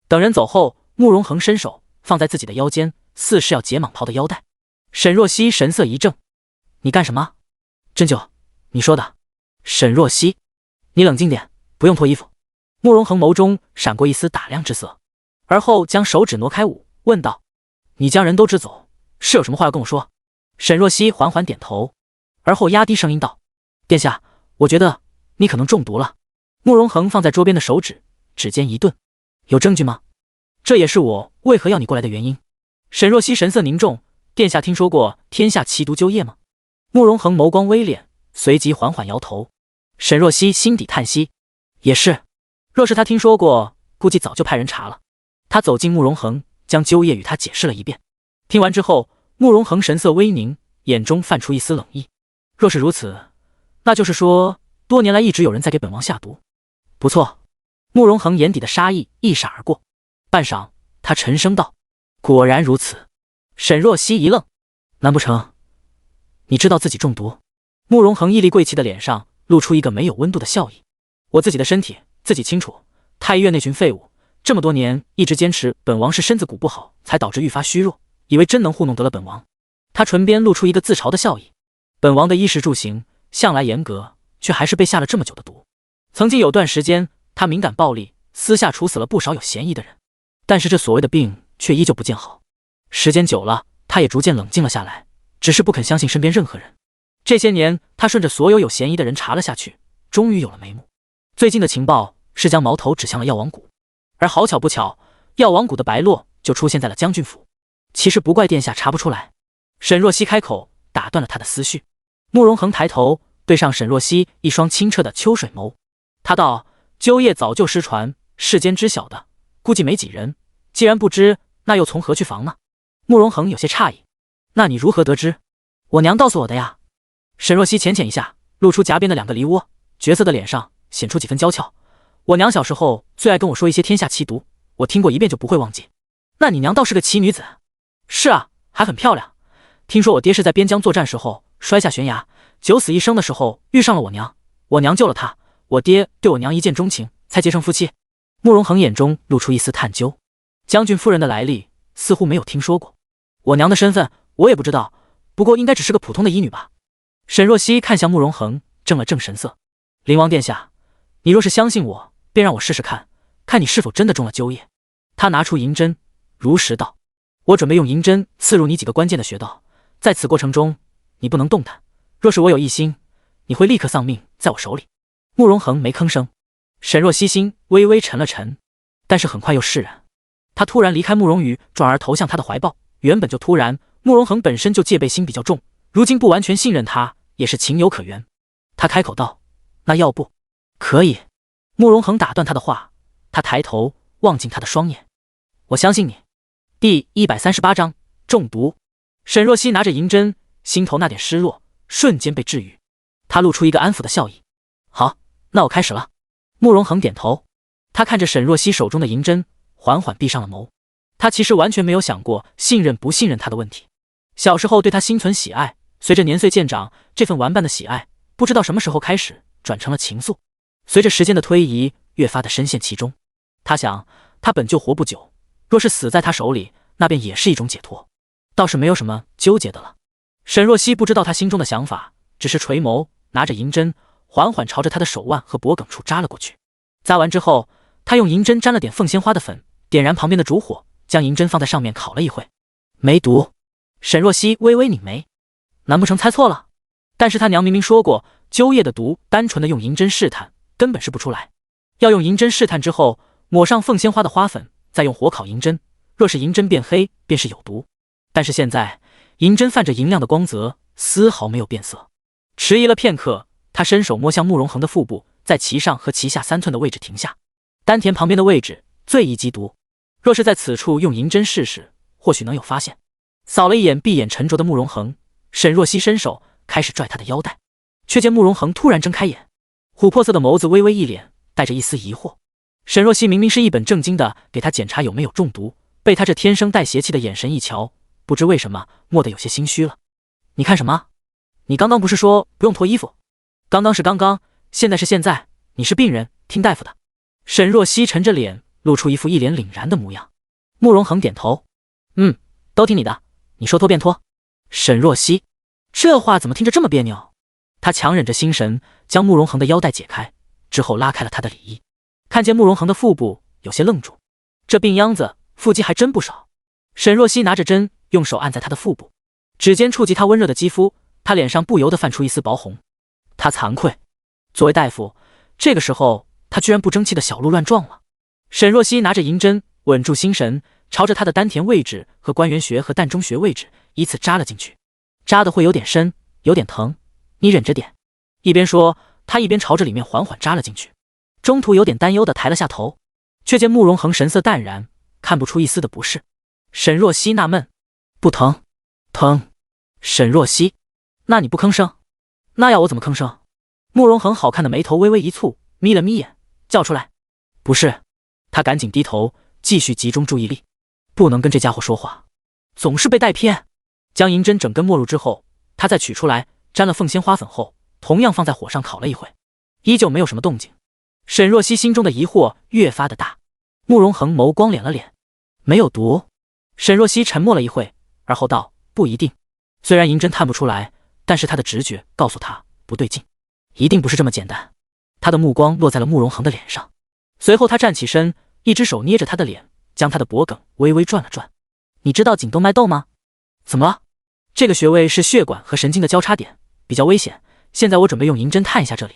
等人走后，慕容恒伸手放在自己的腰间，似是要解蟒袍的腰带。沈若曦神色一怔：“你干什么？”“针灸，你说的。”沈若曦：“你冷静点，不用脱衣服。”慕容恒眸中闪过一丝打量之色，而后将手指挪开舞，问道：“你将人都支走，是有什么话要跟我说？”沈若曦缓缓点头，而后压低声音道：“殿下，我觉得你可能中毒了。”慕容恒放在桌边的手指指尖一顿：“有证据吗？”“这也是我为何要你过来的原因。”沈若曦神色凝重：“殿下听说过天下奇毒灸液吗？”慕容恒眸光微敛，随即缓缓摇头。沈若曦心底叹息：“也是，若是他听说过，估计早就派人查了。”他走近慕容恒，将灸液与他解释了一遍。听完之后，慕容恒神色微凝，眼中泛出一丝冷意。“若是如此，那就是说多年来一直有人在给本王下毒。”“不错。”慕容恒眼底的杀意一闪而过，半晌，他沉声道：“果然如此。”沈若曦一愣：“难不成你知道自己中毒？”慕容恒屹立贵气的脸上露出一个没有温度的笑意：“我自己的身体自己清楚，太医院那群废物这么多年一直坚持本王是身子骨不好，才导致愈发虚弱，以为真能糊弄得了本王。”他唇边露出一个自嘲的笑意：“本王的衣食住行向来严格，却还是被下了这么久的毒。曾经有段时间，他敏感暴力，私下处死了不少有嫌疑的人，但是这所谓的病却依旧不见好。时间久了，他也逐渐冷静了下来，只是不肯相信身边任何人。这些年，他顺着所有有嫌疑的人查了下去，终于有了眉目。最近的情报是将矛头指向了药王谷，而好巧不巧，药王谷的白落就出现在了将军府。其实不怪殿下查不出来。”沈若曦开口打断了他的思绪。慕容恒抬头对上沈若曦一双清澈的秋水眸，他道：“灸液早就失传，世间知晓的估计没几人，既然不知，那又从何去防呢？”慕容恒有些诧异：“那你如何得知？”“我娘告诉我的呀。”沈若曦浅浅一下，露出颊边的2个梨窝，绝色的脸上显出几分娇俏：“我娘小时候最爱跟我说一些天下奇毒，我听过一遍就不会忘记。”“那你娘倒是个奇女子。”“是啊，还很漂亮。听说我爹是在边疆作战时候摔下悬崖，九死一生的时候遇上了我娘，我娘救了他，我爹对我娘一见钟情，才结成夫妻。”慕容恒眼中露出一丝探究：“将军夫人的来历似乎没有听说过。我娘的身份我也不知道，不过应该只是个普通的医女吧。沈若曦看向慕容恒，正了正神色。灵王殿下，你若是相信我，便让我试试看，看你是否真的中了鸠业。他拿出银针，如实道：我准备用银针刺入你几个关键的穴道，在此过程中，你不能动弹。若是我有异心，你会立刻丧命在我手里。慕容恒没吭声。沈若曦心微微沉了沉，但是很快又释然。他突然离开慕容羽，转而投向他的怀抱。原本就突然，慕容恒本身就戒备心比较重，如今不完全信任他，也是情有可原。他开口道：那要不可以？慕容恒打断他的话，他抬头望进他的双眼：我相信你。第138章中毒。沈若曦拿着银针，心头那点失落瞬间被治愈。他露出一个安抚的笑意：好，那我开始了。慕容恒点头，他看着沈若曦手中的银针，缓缓闭上了眸。他其实完全没有想过信任不信任他的问题。小时候对他心存喜爱，随着年岁渐长，这份玩伴的喜爱不知道什么时候开始转成了情愫，随着时间的推移，越发的深陷其中。他想，他本就活不久，若是死在他手里，那便也是一种解脱，倒是没有什么纠结的了。沈若曦不知道他心中的想法，只是垂眸，拿着银针缓缓朝着他的手腕和脖颈处扎了过去。扎完之后，他用银针沾了点凤仙花的粉，点燃旁边的烛火，将银针放在上面烤了一会。没毒。沈若曦微微拧眉，难不成猜错了？但是他娘明明说过，鸠业的毒单纯的用银针试探根本试不出来，要用银针试探之后，抹上凤仙花的花粉，再用火烤银针，若是银针变黑，便是有毒。但是现在银针泛着银亮的光泽，丝毫没有变色。迟疑了片刻，他伸手摸向慕容恒的腹部，在其上和其下3寸的位置停下。丹田旁边的位置最易积毒，若是在此处用银针试试，或许能有发现。扫了一眼闭眼沉着的慕容恒，沈若曦伸手开始拽他的腰带，却见慕容恒突然睁开眼，琥珀色的眸子微微一敛，带着一丝疑惑。沈若曦明明是一本正经的给他检查有没有中毒，被他这天生带邪气的眼神一瞧，不知为什么蓦地有些心虚了。你看什么？你刚刚不是说不用脱衣服？刚刚是刚刚，现在是现在，你是病人，听大夫的。沈若曦沉着脸，露出一副一脸凛然的模样。慕容恒点头，都听你的，你说脱便脱。沈若曦，这话怎么听着这么别扭？他强忍着心神，将慕容恒的腰带解开，之后拉开了他的里衣。看见慕容恒的腹部，有些愣住，这病秧子腹肌还真不少。沈若曦拿着针，用手按在他的腹部，指尖触及他温热的肌肤，他脸上不由得泛出一丝薄红。他惭愧，作为大夫，这个时候他居然不争气的小鹿乱撞了。沈若曦拿着银针，稳住心神，朝着他的丹田位置和关元穴和膻中穴位置依次扎了进去。扎的会有点深，有点疼，你忍着点。一边说，他一边朝着里面缓缓扎了进去。中途有点担忧的抬了下头，却见慕容恒神色淡然，看不出一丝的不适。沈若曦纳闷，不疼？疼。沈若曦，那你不吭声？那要我怎么吭声？慕容恒好看的眉头微微一蹙，眯了眯眼，叫出来，不是。他赶紧低头，继续集中注意力，不能跟这家伙说话，总是被带偏。将银针整根没入之后，他再取出来，沾了凤仙花粉后，同样放在火上烤了一会，依旧没有什么动静。沈若曦心中的疑惑越发的大。慕容恒眸光敛了敛，没有毒。沈若曦沉默了一会，而后道，不一定。虽然银针探不出来，但是他的直觉告诉他不对劲，一定不是这么简单。他的目光落在了慕容恒的脸上，随后他站起身，一只手捏着他的脸，将他的脖颈微微转了转。你知道颈动脉窦吗？怎么了？这个穴位是血管和神经的交叉点，比较危险。现在我准备用银针探一下这里。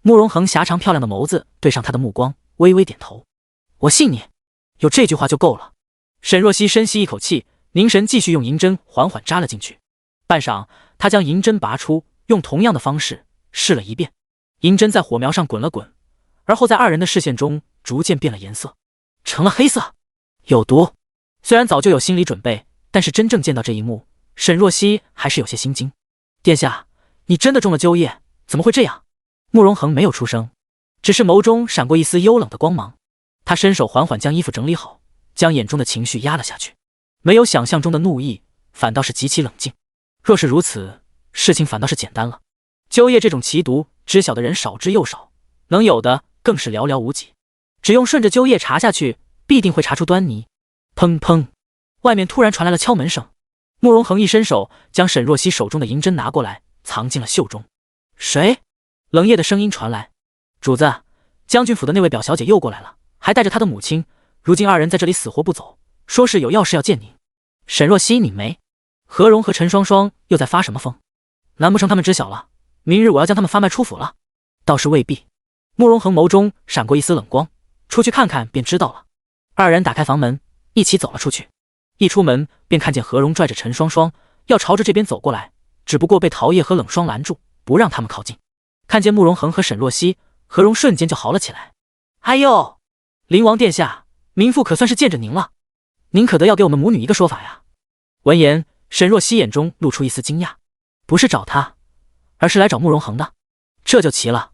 慕容恒狭长漂亮的眸子对上他的目光，微微点头。我信你，有这句话就够了。沈若曦深吸一口气，凝神继续用银针缓缓扎了进去。半晌，他将银针拔出，用同样的方式试了一遍。银针在火苗上滚了滚，而后在二人的视线中逐渐变了颜色，成了黑色。有毒。虽然早就有心理准备，但是真正见到这一幕，沈若曦还是有些心惊。殿下，你真的中了鸠业，怎么会这样？慕容恒没有出声，只是眸中闪过一丝幽冷的光芒。他伸手缓缓将衣服整理好，将眼中的情绪压了下去，没有想象中的怒意，反倒是极其冷静。若是如此，事情反倒是简单了。鸠业这种奇毒，知晓的人少之又少，能有的更是寥寥无几。只用顺着鸠业查下去，必定会查出端倪。砰砰，外面突然传来了敲门声。慕容恒一伸手，将沈若曦手中的银针拿过来，藏进了袖中。谁？冷冽的声音传来。主子，将军府的那位表小姐又过来了，还带着她的母亲。如今二人在这里死活不走，说是有要事要见您。沈若曦拧眉，何荣和陈双双又在发什么疯？难不成他们知晓了，明日我要将他们发卖出府了？倒是未必。慕容恒眸中闪过一丝冷光，出去看看便知道了。二人打开房门，一起走了出去。一出门便看见何荣拽着陈双双要朝着这边走过来，只不过被陶叶和冷霜拦住，不让他们靠近。看见慕容恒和沈若曦，何荣瞬间就嚎了起来：“哎呦，灵王殿下，民妇可算是见着您了，您可得要给我们母女一个说法呀！”闻言，沈若曦眼中露出一丝惊讶，不是找他，而是来找慕容恒的，这就奇了。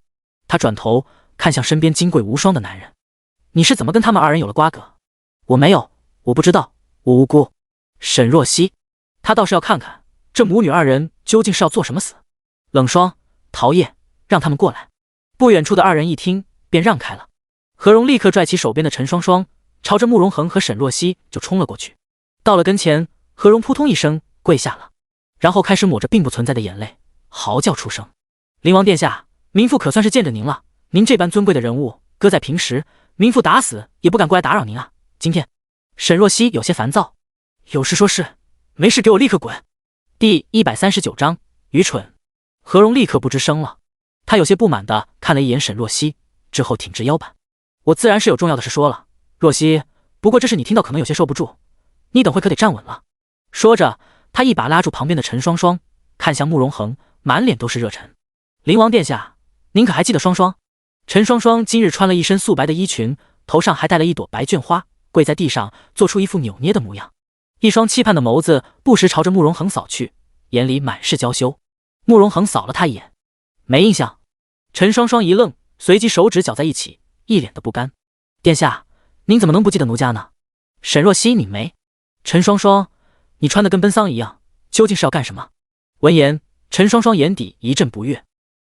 他转头看向身边金贵无双的男人：“你是怎么跟他们二人有了瓜葛？”“我没有，我不知道，我无辜。”沈若曦，他倒是要看看这母女二人究竟是要做什么死。冷霜、陶叶，让他们过来。不远处的二人一听，便让开了。何荣立刻拽起手边的陈双双，朝着慕容恒和沈若曦就冲了过去。到了跟前，何荣扑通一声跪下了，然后开始抹着并不存在的眼泪，嚎叫出声：“灵王殿下，民妇可算是见着您了。您这般尊贵的人物，搁在平时，民妇打死也不敢过来打扰您啊。今天……”沈若曦有些烦躁：“有事说事，没事给我立刻滚。”第139章愚蠢。何荣立刻不吱声了，他有些不满地看了一眼沈若曦，之后挺直腰板：“我自然是有重要的事说了，若曦，不过这事你听到可能有些受不住，你等会可得站稳了。”说着，他一把拉住旁边的陈双双，看向慕容恒，满脸都是热忱：“灵王殿下，您可还记得双双？”陈双双今日穿了一身素白的衣裙，头上还戴了一朵白绢花，跪在地上，做出一副扭捏的模样，一双期盼的眸子不时朝着慕容恒扫去，眼里满是娇羞。慕容恒扫了他一眼：“没印象。”陈双双一愣，随即手指搅在一起，一脸的不甘：“殿下，您怎么能不记得奴家呢？”沈若曦拧眉：“陈双双，你穿得跟奔丧一样，究竟是要干什么？”闻言，陈双双眼底一阵不悦。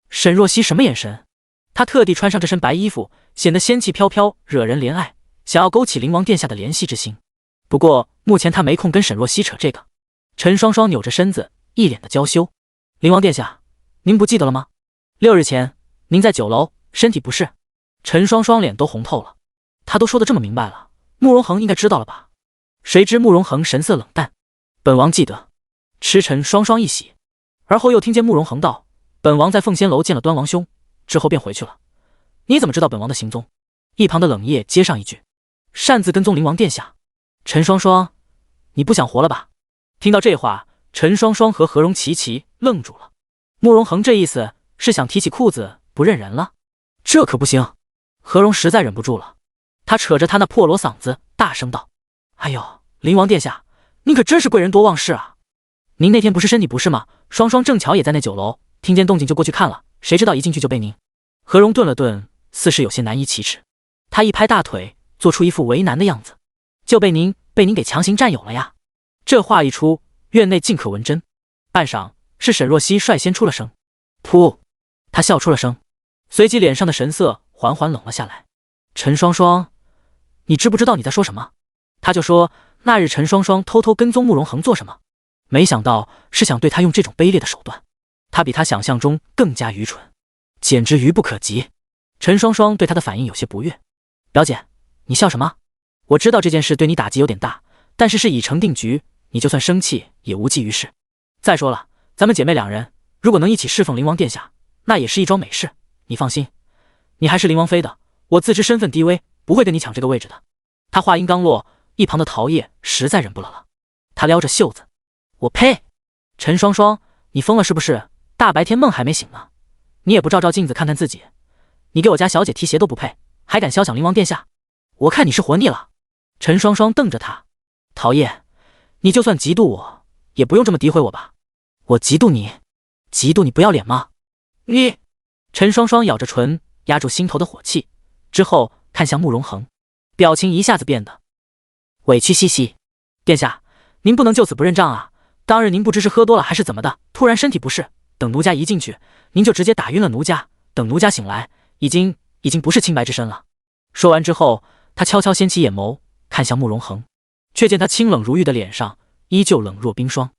沈若曦什么眼神？她特地穿上这身白衣服，显得仙气飘飘，惹人怜爱，想要勾起灵王殿下的怜惜之心。不过目前她没空跟沈若曦扯这个。陈双双扭着身子，一脸的娇羞：“灵王殿下，您不记得了吗？6日前，您在酒楼身体不适。”陈双双脸都红透了，他都说得这么明白了，慕容恒应该知道了吧？谁知慕容恒神色冷淡：“本王记得。”吃陈双双一喜，而后又听见慕容恒道：“本王在凤仙楼见了端王兄，之后便回去了。你怎么知道本王的行踪？”一旁的冷夜接上一句：“擅自跟踪灵王殿下。”陈双双，你不想活了吧？听到这话，陈双双和何荣齐齐愣住了。慕容恒这意思是想提起裤子不认人了？这可不行！何荣实在忍不住了，他扯着他那破锣嗓子大声道：“哎呦，灵王殿下，您可真是贵人多忘事啊！您那天不是身体不适吗？双双正巧也在那酒楼，听见动静就过去看了，谁知道一进去就被您……”何荣顿了顿，似是有些难以启齿，他一拍大腿，做出一副为难的样子：“就被您给强行占有了呀！”这话一出，院内尽可闻真。半晌，是沈若曦率先出了声：“噗！”他笑出了声，随即脸上的神色缓缓冷了下来。“陈双双，你知不知道你在说什么？”他就说那日陈双双偷偷跟踪慕容恒做什么，没想到是想对他用这种卑劣的手段。他比他想象中更加愚蠢，简直愚不可及。陈双双对他的反应有些不悦：“表姐，你笑什么？我知道这件事对你打击有点大，但是事已成定局，你就算生气也无济于事。再说了，咱们姐妹两人如果能一起侍奉灵王殿下，那也是一桩美事。你放心，你还是灵王妃的，我自知身份低微，不会跟你抢这个位置的。”他话音刚落，一旁的陶叶实在忍不了了，他撩着袖子：“我呸！陈双双，你疯了是不是？大白天梦还没醒呢，你也不照照镜子看看自己，你给我家小姐提鞋都不配，还敢肖想灵王殿下？我看你是活腻了。”陈双双瞪着他：“陶叶，你就算嫉妒我，也不用这么诋毁我吧？我嫉妒你？嫉妒你不要脸吗？你……”陈双双咬着唇，压住心头的火气，之后看向慕容恒，表情一下子变得委屈兮兮：“殿下，您不能就此不认账啊！当日您不知是喝多了还是怎么的，突然身体不适，等奴家一进去，您就直接打晕了奴家，等奴家醒来，已经不是清白之身了。”说完之后，他悄悄掀起眼眸，看向慕容恒，却见他清冷如玉的脸上依旧冷若冰霜。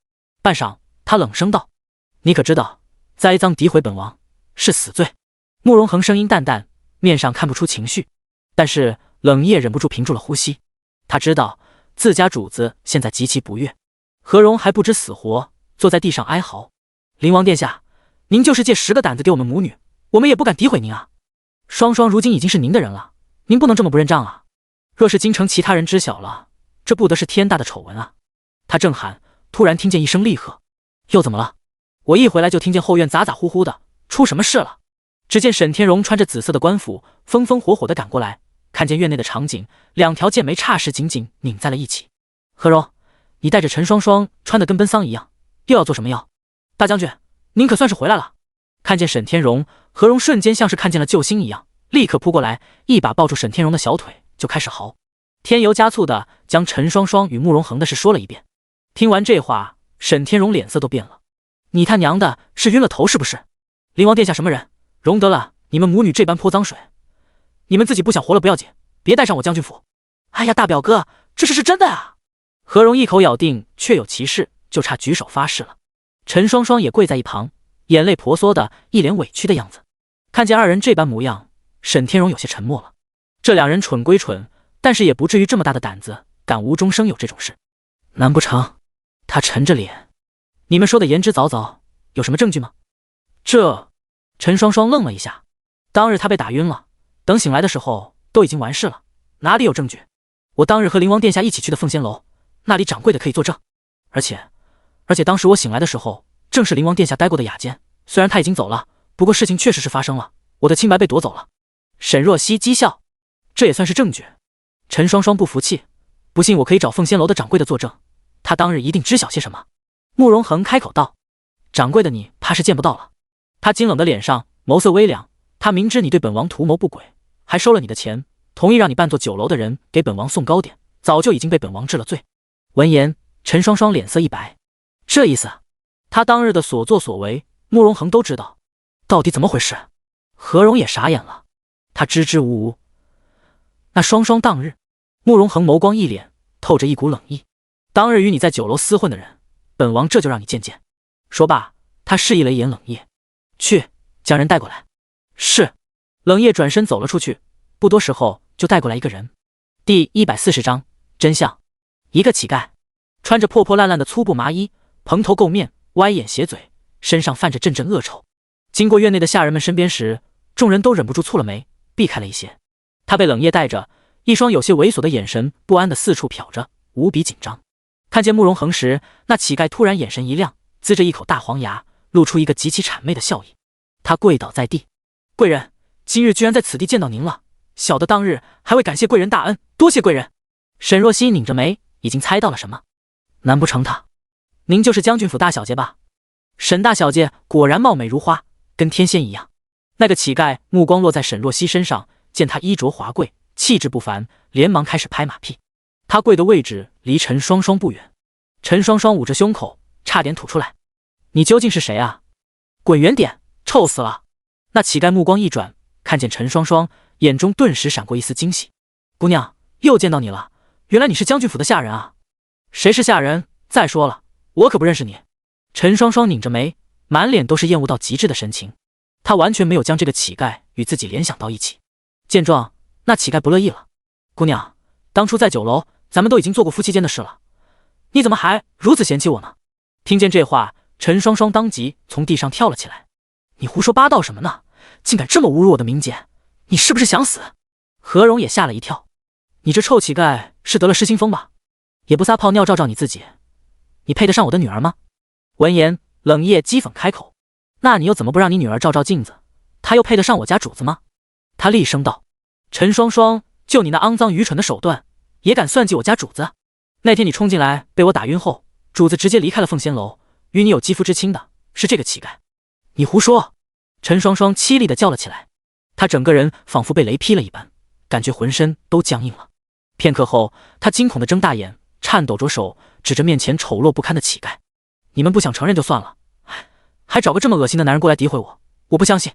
半晌，他冷声道：“你可知道，栽赃诋毁本王是死罪？”慕容恒声音淡淡，面上看不出情绪，但是冷夜忍不住屏住了呼吸。他知道自家主子现在极其不悦。何荣还不知死活，坐在地上哀嚎：“灵王殿下，您就是借10个胆子给我们母女，我们也不敢诋毁您啊！双双如今已经是您的人了，您不能这么不认账啊！若是京城其他人知晓了，这不得是天大的丑闻啊！”他正喊，突然听见一声厉喝：“又怎么了？我一回来就听见后院咋咋呼呼的，出什么事了？”只见沈天荣穿着紫色的官服，风风火火地赶过来，看见院内的场景，2条剑眉霎时紧紧拧在了一起。“何荣，你带着陈双双穿得跟奔丧一样，又要做什么妖？”“大将军，您可算是回来了。”看见沈天荣，何荣瞬间像是看见了救星一样，立刻扑过来，一把抱住沈天荣的小腿，就开始嚎，添油加醋的将陈双双与慕容恒的事说了一遍。听完这话，沈天荣脸色都变了：“你他娘的是晕了头是不是？灵王殿下什么人，容得了你们母女这般泼脏水？你们自己不想活了不要紧，别带上我将军府。”“哎呀，大表哥，这事是真的啊！”何荣一口咬定确有其事，就差举手发誓了。陈双双也跪在一旁，眼泪婆娑的，一脸委屈的样子。看见二人这般模样，沈天荣有些沉默了。这2人蠢归蠢，但是也不至于这么大的胆子，敢无中生有这种事。难不成？他沉着脸：“你们说的言之凿凿，有什么证据吗？”这……陈双双愣了一下。当日他被打晕了，等醒来的时候都已经完事了，哪里有证据？我当日和灵王殿下一起去的凤仙楼，那里掌柜的可以作证。而且当时我醒来的时候，正是灵王殿下待过的雅间。虽然他已经走了，不过事情确实是发生了，我的清白被夺走了。沈若曦讥笑：“这也算是证据？”陈双双不服气：“不信我可以找凤仙楼的掌柜的作证，他当日一定知晓些什么。”慕容恒开口道：“掌柜的你怕是见不到了。”他金冷的脸上眸色微凉，他明知你对本王图谋不轨，还收了你的钱，同意让你扮作酒楼的人给本王送糕点，早就已经被本王治了罪。闻言，陈双双脸色一白，这意思，他当日的所作所为，慕容恒都知道，到底怎么回事？何荣也傻眼了，他支支吾吾。那双双当日，慕容恒眸光一脸，透着一股冷意。当日与你在酒楼厮混的人，本王这就让你见见。说罢，他示意了一眼冷夜，去将人带过来。是。冷夜转身走了出去，不多时候就带过来一个人。第140章真相。一个乞丐，穿着破破烂烂的粗布麻衣，蓬头垢面，歪眼斜嘴，身上泛着阵阵恶臭。经过院内的下人们身边时，众人都忍不住蹙了眉，避开了一些。他被冷夜带着，一双有些猥琐的眼神不安的四处瞟着，无比紧张。看见慕容恒时，那乞丐突然眼神一亮，呲着一口大黄牙，露出一个极其谄媚的笑意。他跪倒在地：“贵人，今日居然在此地见到您了，小的当日还未感谢贵人大恩，多谢贵人。”沈若曦拧着眉，已经猜到了什么。难不成您就是将军府大小姐吧？沈大小姐果然貌美如花，跟天仙一样。那个乞丐目光落在沈若曦身上，见她衣着华贵，气质不凡，连忙开始拍马屁。他跪的位置离陈双双不远，陈双双捂着胸口，差点吐出来：“你究竟是谁啊？滚远点，臭死了！”那乞丐目光一转，看见陈双双，眼中顿时闪过一丝惊喜：“姑娘，又见到你了，原来你是将军府的下人啊！”“谁是下人？再说了，我可不认识你。”陈双双拧着眉，满脸都是厌恶到极致的神情。她完全没有将这个乞丐与自己联想到一起。见状，那乞丐不乐意了：“姑娘，当初在酒楼，咱们都已经做过夫妻间的事了，你怎么还如此嫌弃我呢？”听见这话，陈双双当即从地上跳了起来：“你胡说八道什么呢？竟敢这么侮辱我的名节，你是不是想死？”何荣也吓了一跳：“你这臭乞丐是得了失心疯吧？也不撒泡尿照照你自己，你配得上我的女儿吗？”闻言，冷夜讥讽开口：“那你又怎么不让你女儿照照镜子？她又配得上我家主子吗？”他厉声道：“陈双双，就你那肮脏愚蠢的手段，也敢算计我家主子？那天你冲进来被我打晕后，主子直接离开了凤仙楼，与你有肌肤之亲的是这个乞丐。”“你胡说！”陈双双凄厉地叫了起来，她整个人仿佛被雷劈了一般，感觉浑身都僵硬了。片刻后，她惊恐地睁大眼，颤抖着手指着面前丑陋不堪的乞丐：“你们不想承认就算了，还找个这么恶心的男人过来诋毁我，我不相信！”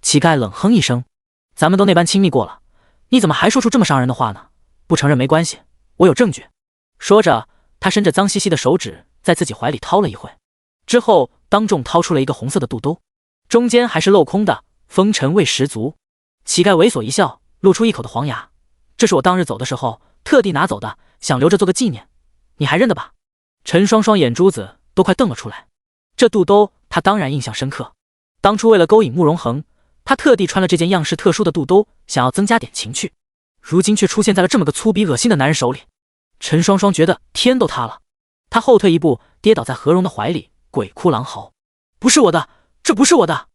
乞丐冷哼一声：“咱们都那般亲密过了，你怎么还说出这么伤人的话呢？不承认没关系，我有证据。”说着，他伸着脏兮兮的手指在自己怀里掏了一会，之后当众掏出了一个红色的肚兜，中间还是镂空的，风尘味十足。乞丐猥琐一笑，露出一口的黄牙，这是我当日走的时候特地拿走的，想留着做个纪念，你还认得吧？陈双双眼珠子都快瞪了出来，这肚兜他当然印象深刻，当初为了勾引慕容恒，他特地穿了这件样式特殊的肚兜，想要增加点情趣，如今却出现在了这么个粗鄙恶心的男人手里。陈双双觉得天都塌了，他后退一步，跌倒在何荣的怀里，鬼哭狼嚎：不是我的，这不是我的，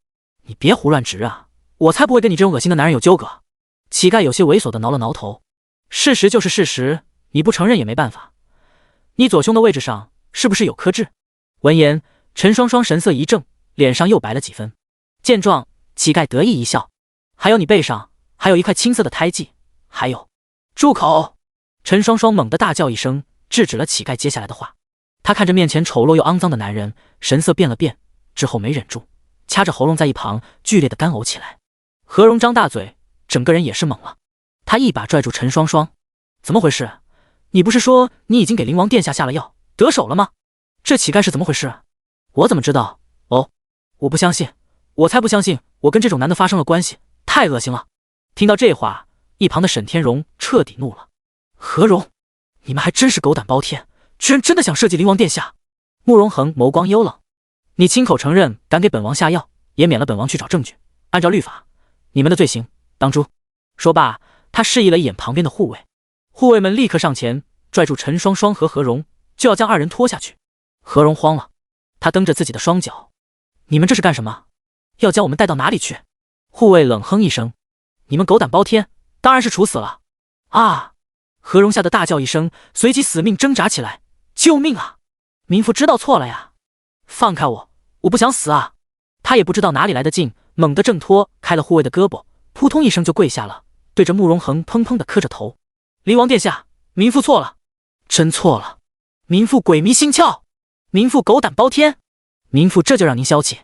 你别胡乱指啊，我才不会跟你这种恶心的男人有纠葛。乞丐有些猥琐地挠了挠头，事实就是事实，你不承认也没办法。你左胸的位置上是不是有颗痣？闻言，陈双双神色一正，脸上又白了几分。见状，乞丐得意一笑：还有你背上还有一块青色的胎记，还有……住口！陈双双猛地大叫一声，制止了乞丐接下来的话。他看着面前丑陋又肮脏的男人，神色变了变，之后没忍住，掐着喉咙在一旁剧烈的干呕起来。何荣张大嘴，整个人也是懵了，他一把拽住陈双双：怎么回事？你不是说你已经给灵王殿下下了药，得手了吗？这乞丐是怎么回事？我怎么知道？哦，我不相信，我才不相信我跟这种男的发生了关系，太恶心了。听到这话，一旁的沈天荣彻底怒了：何荣，你们还真是狗胆包天，居然真的想设计灵王殿下！慕容恒眸光幽冷：你亲口承认敢给本王下药，也免了本王去找证据，按照律法，你们的罪行当诛。说罢，他示意了一眼旁边的护卫，护卫们立刻上前拽住陈双双和何荣，就要将二人拖下去。何荣慌了，他蹬着自己的双脚：你们这是干什么？要将我们带到哪里去？护卫冷哼一声：你们狗胆包天，当然是处死了。啊！何荣吓得大叫一声，随即死命挣扎起来：救命啊！民妇知道错了呀，放开我，我不想死啊！他也不知道哪里来的劲，猛地挣脱开了护卫的胳膊，扑通一声就跪下了，对着慕容恒砰砰地磕着头：灵王殿下，民妇错了，真错了，民妇鬼迷心窍，民妇狗胆包天，民妇这就让您消气。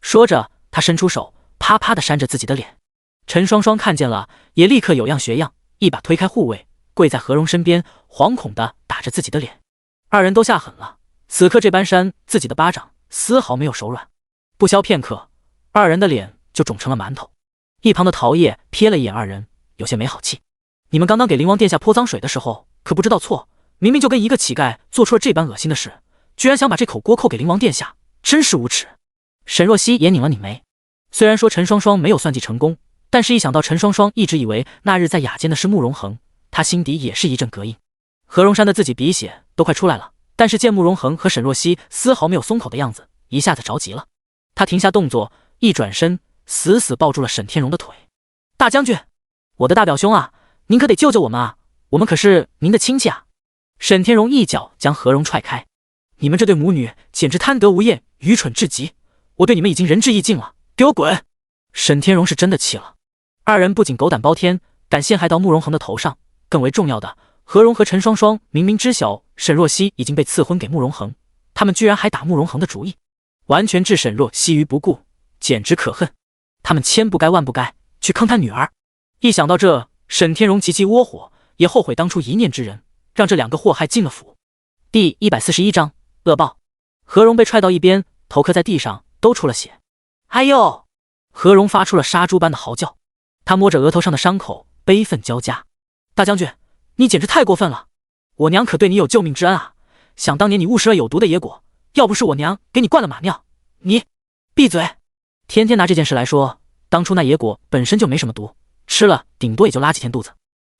说着，他伸出手，啪啪地扇着自己的脸。陈双双看见了，也立刻有样学样，一把推开护卫，跪在何荣身边，惶恐地打着自己的脸。二人都吓狠了，此刻这般扇自己的巴掌，丝毫没有手软。不消片刻，二人的脸就肿成了馒头。一旁的陶叶瞥了一眼二人，有些没好气：你们刚刚给灵王殿下泼脏水的时候，可不知道错，明明就跟一个乞丐做出了这般恶心的事，居然想把这口锅扣给灵王殿下，真是无耻。沈若曦也拧了拧眉，虽然说陈双双没有算计成功，但是一想到陈双双一直以为那日在雅间的是慕容恒，他心底也是一阵膈应。何荣山的自己鼻血都快出来了，但是见慕容恒和沈若曦丝毫没有松口的样子，一下子着急了。他停下动作，一转身死死抱住了沈天荣的腿：大将军，我的大表兄啊，您可得救救我们啊，我们可是您的亲戚啊。沈天荣一脚将何荣踹开：你们这对母女简直贪得无厌，愚蠢至极，我对你们已经仁至义尽了，给我滚！沈天荣是真的气了，二人不仅狗胆包天，敢陷害到慕容恒的头上，更为重要的，何荣和陈双双明明知晓沈若曦已经被赐婚给慕容恒，他们居然还打慕容恒的主意，完全置沈若曦于不顾，简直可恨。他们千不该万不该去坑他女儿。一想到这，沈天荣极其窝火，也后悔当初一念之仁，让这两个祸害进了府。第141章恶报。何荣被踹到一边，头磕在地上，都出了血。哎呦！何荣发出了杀猪般的嚎叫，他摸着额头上的伤口，悲愤交加：大将军，你简直太过分了，我娘可对你有救命之恩啊，想当年你误食了有毒的野果，要不是我娘给你灌了马尿，你……闭嘴！天天拿这件事来说，当初那野果本身就没什么毒，吃了顶多也就拉几天肚子，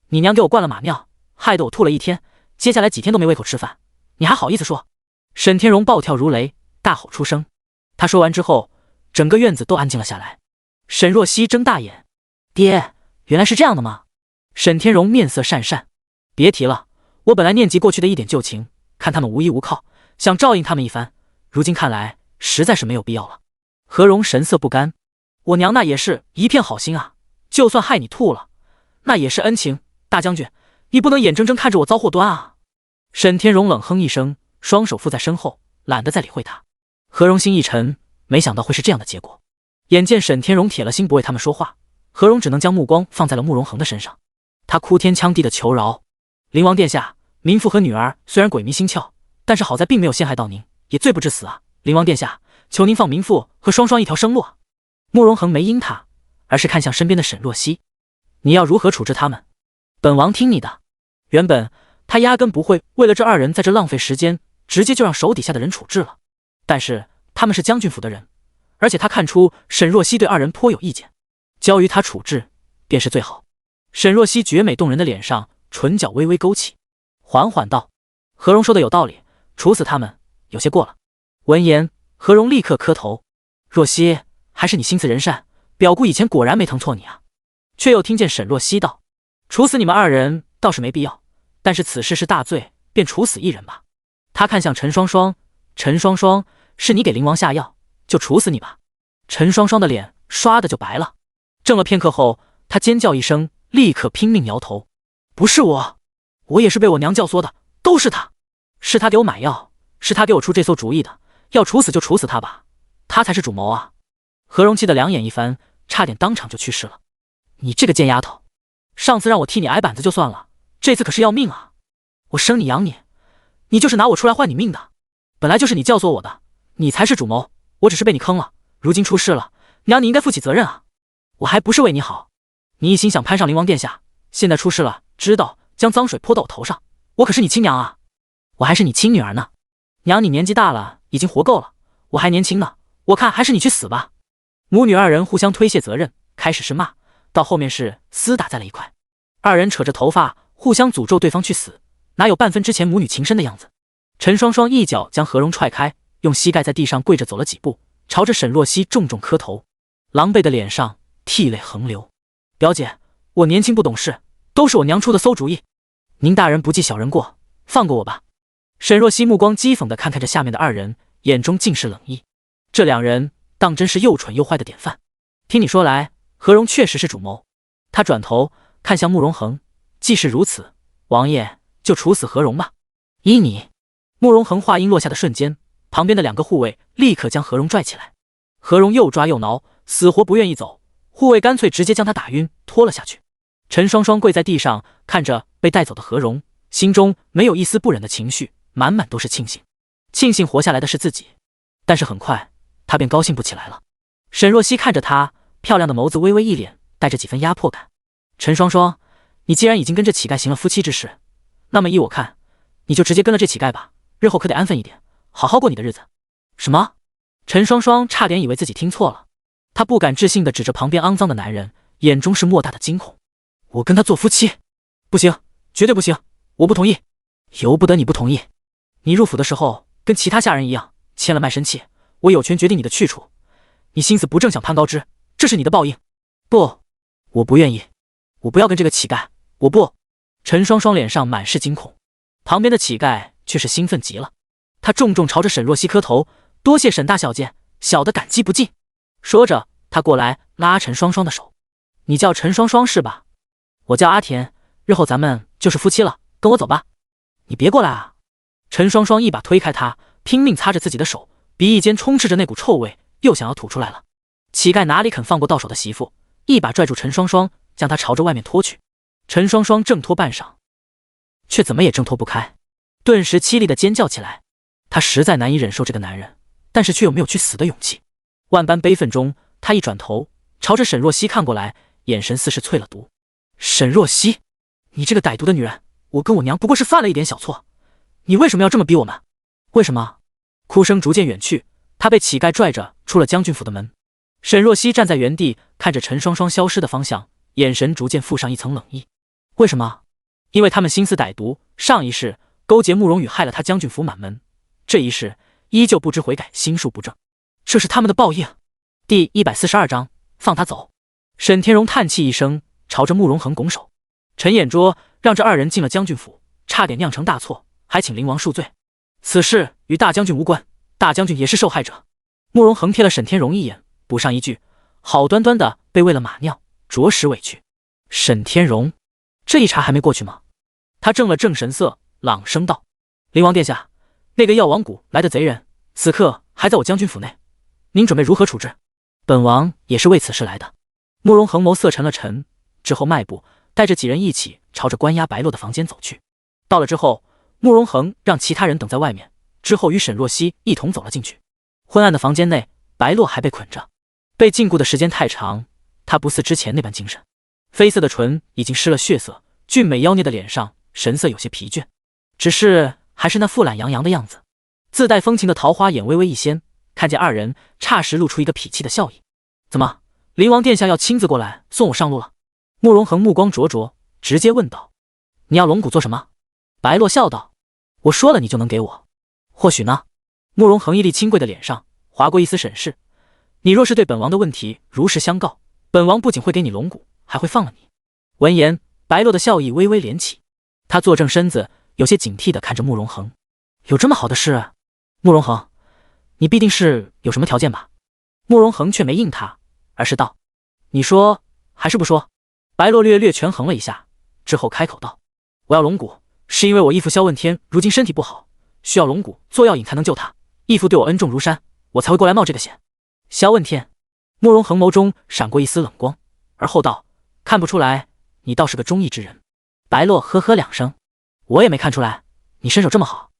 你娘给我灌了马尿，害得我吐了一天，接下来几天都没胃口吃饭，你还好意思说？沈天荣暴跳如雷，大吼出声。他说完之后，整个院子都安静了下来。沈若曦睁大眼：爹，原来是这样的吗？沈天荣面色讪讪：别提了，我本来念及过去的一点旧情，看他们无依无靠，想照应他们一番，如今看来实在是没有必要了。何荣神色不甘：我娘那也是一片好心啊，就算害你吐了，那也是恩情，大将军，你不能眼睁睁看着我遭祸端啊！沈天荣冷哼一声，双手负在身后，懒得再理会他。何荣心一沉，没想到会是这样的结果。眼见沈天荣铁了心不为他们说话，何荣只能将目光放在了慕容恒的身上。他哭天抢地的求饶：灵王殿下，民妇和女儿虽然鬼迷心窍，但是好在并没有陷害到您，也罪不至死啊，灵王殿下，求您放明父和双双一条生路啊！慕容恒没应他，而是看向身边的沈若曦：“你要如何处置他们？本王听你的。”原本他压根不会为了这二人在这浪费时间，直接就让手底下的人处置了。但是他们是将军府的人，而且他看出沈若曦对二人颇有意见，交于他处置便是最好。沈若曦绝美动人的脸上唇角微微勾起，缓缓道：“何荣说的有道理，处死他们有些过了。”闻言，何荣立刻磕头：“若曦，还是你心慈人善，表姑以前果然没疼错你啊。”却又听见沈若曦道：“处死你们二人倒是没必要，但是此事是大罪，便处死一人吧。”他看向陈双双：“陈双双，是你给灵王下药，就处死你吧。”陈双双的脸唰的就白了，怔了片刻后，他尖叫一声，立刻拼命摇头：“不是我，我也是被我娘教唆的，都是他，是他给我买药，是他给我出这馊主意的，要处死就处死他吧，他才是主谋啊！”何荣气得两眼一翻，差点当场就去世了。“你这个贱丫头，上次让我替你挨板子就算了，这次可是要命啊！我生你养你，你就是拿我出来换你命的，本来就是你教唆我的，你才是主谋，我只是被你坑了，如今出事了，娘你应该负起责任啊！我还不是为你好，你一心想攀上灵王殿下，现在出事了，知道将脏水泼到我头上，我可是你亲娘啊，我还是你亲女儿呢。娘你年纪大了，已经活够了，我还年轻呢，我看还是你去死吧。”母女二人互相推卸责任，开始是骂，到后面是厮打在了一块。二人扯着头发，互相诅咒对方去死，哪有半分之前母女情深的样子？陈双双一脚将何荣踹开，用膝盖在地上跪着走了几步，朝着沈若曦重重磕头，狼狈的脸上涕泪横流：“表姐，我年轻不懂事，都是我娘出的馊主意，您大人不计小人过，放过我吧。”沈若曦目光讥讽地看着下面的二人，眼中尽是冷意。这两人当真是又蠢又坏的典范。听你说来，何荣确实是主谋。他转头看向慕容恒：“既是如此，王爷就处死何荣吧。”依你。慕容恒话音落下的瞬间，旁边的两个护卫立刻将何荣拽起来。何荣又抓又挠，死活不愿意走，护卫干脆直接将他打晕，拖了下去。陈双双跪在地上，看着被带走的何荣，心中没有一丝不忍的情绪，满满都是庆幸，庆幸活下来的是自己。但是很快，他便高兴不起来了。沈若曦看着他，漂亮的眸子微微一敛，带着几分压迫感。“陈双双，你既然已经跟这乞丐行了夫妻之事，那么依我看，你就直接跟了这乞丐吧，日后可得安分一点，好好过你的日子。”“什么？”陈双双差点以为自己听错了，她不敢置信地指着旁边肮脏的男人，眼中是莫大的惊恐。“我跟他做夫妻？不行，绝对不行，我不同意。”“由不得你不同意，你入府的时候跟其他下人一样，签了卖身契，我有权决定你的去处。你心思不正想攀高枝，这是你的报应。”“不，我不愿意，我不要跟这个乞丐，我不。”陈双双脸上满是惊恐，旁边的乞丐却是兴奋极了，他重重朝着沈若曦磕头：“多谢沈大小姐，小的感激不尽。”说着，他过来拉陈双双的手：“你叫陈双双是吧？我叫阿田，日后咱们就是夫妻了，跟我走吧。”“你别过来啊！”陈双双一把推开他，拼命擦着自己的手，鼻翼间充斥着那股臭味，又想要吐出来了。乞丐哪里肯放过到手的媳妇，一把拽住陈双双，将她朝着外面拖去。陈双双挣脱半晌，却怎么也挣脱不开，顿时凄厉的尖叫起来。她实在难以忍受这个男人，但是却又没有去死的勇气。万般悲愤中，她一转头，朝着沈若曦看过来，眼神似是淬了毒。“沈若曦，你这个歹毒的女人，我跟我娘不过是犯了一点小错，你为什么要这么逼我们？为什么？”哭声逐渐远去，他被乞丐拽着出了将军府的门。沈若曦站在原地，看着陈双双消失的方向，眼神逐渐附上一层冷意。为什么？因为他们心思歹毒，上一世勾结慕容羽害了他将军府满门，这一世依旧不知悔改，心术不正，这是他们的报应。第142章，放他走。沈天荣叹气一声，朝着慕容恒拱手：“陈眼拙让这二人进了将军府，差点酿成大错，还请灵王恕罪。此事与大将军无关，大将军也是受害者。”慕容恒瞥了沈天荣一眼，补上一句：“好端端的被喂了马尿，着实委屈。”沈天荣这一茬还没过去吗？他正了正神色，朗声道：“灵王殿下，那个药王谷来的贼人，此刻还在我将军府内，您准备如何处置？本王也是为此事来的。”慕容恒眸色沉了沉，之后迈步带着几人一起朝着关押白落的房间走去。到了之后，慕容恒让其他人等在外面，之后与沈若曦一同走了进去。昏暗的房间内，白洛还被捆着，被禁锢的时间太长，他不似之前那般精神。绯色的唇已经失了血色，俊美妖孽的脸上神色有些疲倦，只是还是那富懒洋洋的样子。自带风情的桃花眼微微一掀，看见二人，霎时露出一个痞气的笑意。怎么，灵王殿下要亲自过来送我上路了？慕容恒目光灼灼，直接问道：“你要龙骨做什么？”白洛笑道：“我说了，你就能给我。或许呢？”慕容恒屹立清贵的脸上划过一丝审视：“你若是对本王的问题如实相告，本王不仅会给你龙骨，还会放了你。”闻言，白洛的笑意微微敛起，他坐正身子，有些警惕地看着慕容恒：“有这么好的事？慕容恒，你必定是有什么条件吧？”慕容恒却没应他，而是道：“你说还是不说？”白洛略略权衡了一下，之后开口道：“我要龙骨，是因为我义父萧问天如今身体不好，需要龙骨做药引才能救他。义父对我恩重如山，我才会过来冒这个险。”萧问天，慕容恒眸中闪过一丝冷光，而后道：“看不出来，你倒是个忠义之人。”白洛呵呵两声：“我也没看出来，你身手这么好。”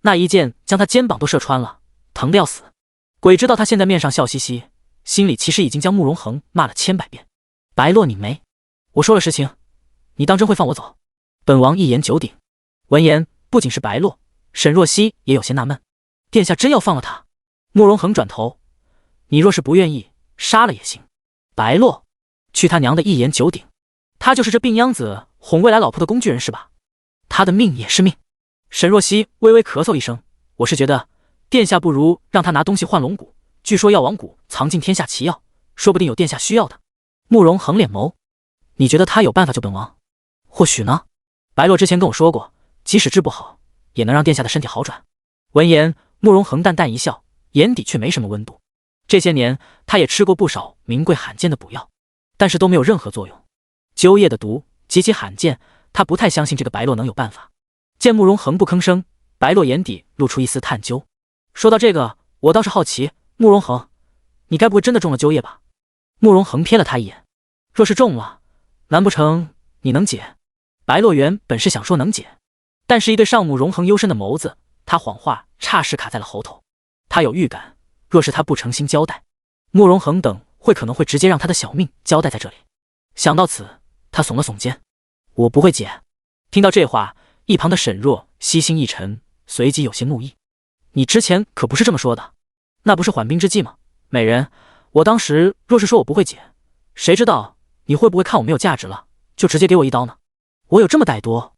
那一剑将他肩膀都射穿了，疼得要死。鬼知道他现在面上笑嘻嘻，心里其实已经将慕容恒骂了千百遍。白洛拧眉：“我说了实情，你当真会放我走？”本王一言九鼎。闻言，不仅是白洛，沈若曦也有些纳闷：“殿下真要放了他？”慕容恒转头：“你若是不愿意，杀了也行。”白洛：“去他娘的一言九鼎！他就是这病秧子哄未来老婆的工具人是吧？他的命也是命。”沈若曦微微咳嗽一声：“我是觉得殿下不如让他拿东西换龙骨，据说药王谷藏进天下奇药，说不定有殿下需要的。”慕容恒脸眸：“你觉得他有办法救本王？或许呢？白洛之前跟我说过，即使治不好，也能让殿下的身体好转。”闻言，慕容恒淡淡一笑，眼底却没什么温度。这些年，他也吃过不少名贵罕见的补药，但是都没有任何作用。灸液的毒极其罕见，他不太相信这个白洛能有办法。见慕容恒不吭声，白洛眼底露出一丝探究：“说到这个，我倒是好奇，慕容恒，你该不会真的中了灸液吧？”慕容恒瞥了他一眼：“若是中了，难不成你能解？”白洛原本是想说能解，但是一对上慕容恒幽深的眸子，他谎话霎时卡在了喉头。他有预感，若是他不诚心交代，慕容恒等可能会直接让他的小命交代在这里。想到此，他耸了耸肩：“我不会解。”听到这话，一旁的沈若曦心一沉，随即有些怒意：“你之前可不是这么说的，那不是缓兵之计吗？美人，我当时若是说我不会解，谁知道你会不会看我没有价值了，就直接给我一刀呢？我有这么歹毒？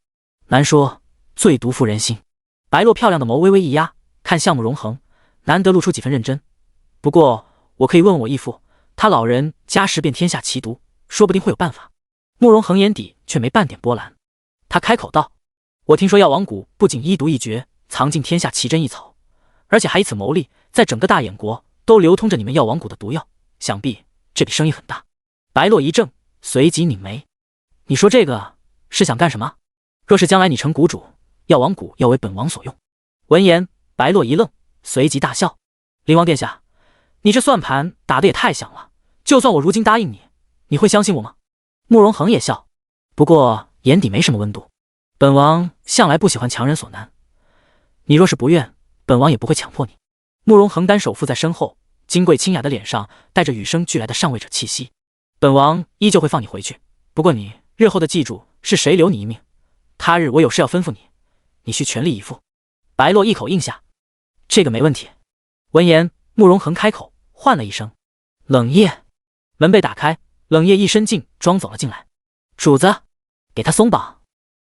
难说，最毒妇人心。”白洛漂亮的眸微微一压，看向慕容恒，难得露出几分认真：“不过我可以问问我义父，他老人家识遍天下奇毒，说不定会有办法。”慕容恒眼底却没半点波澜，他开口道：“我听说药王谷不仅医毒一绝，藏进天下奇珍异草，而且还以此牟利，在整个大眼国都流通着你们药王谷的毒药，想必这笔生意很大。”白洛一怔，随即拧眉：“你说这个是想干什么？若是将来你成谷主，药王谷要为本王所用。”闻言，白洛一愣，随即大笑：“灵王殿下，你这算盘打得也太响了，就算我如今答应你，你会相信我吗？”慕容恒也笑，不过眼底没什么温度：“本王向来不喜欢强人所难，你若是不愿，本王也不会强迫你。”慕容恒单手负在身后，金贵清雅的脸上带着与生俱来的上位者气息：“本王依旧会放你回去，不过你日后的记住是谁留你一命，他日我有事要吩咐你，你需全力以赴。”白洛一口应下：“这个没问题。”闻言，慕容恒开口唤了一声：“冷夜。”门被打开，冷夜一身劲装走了进来：“主子，给他松绑。”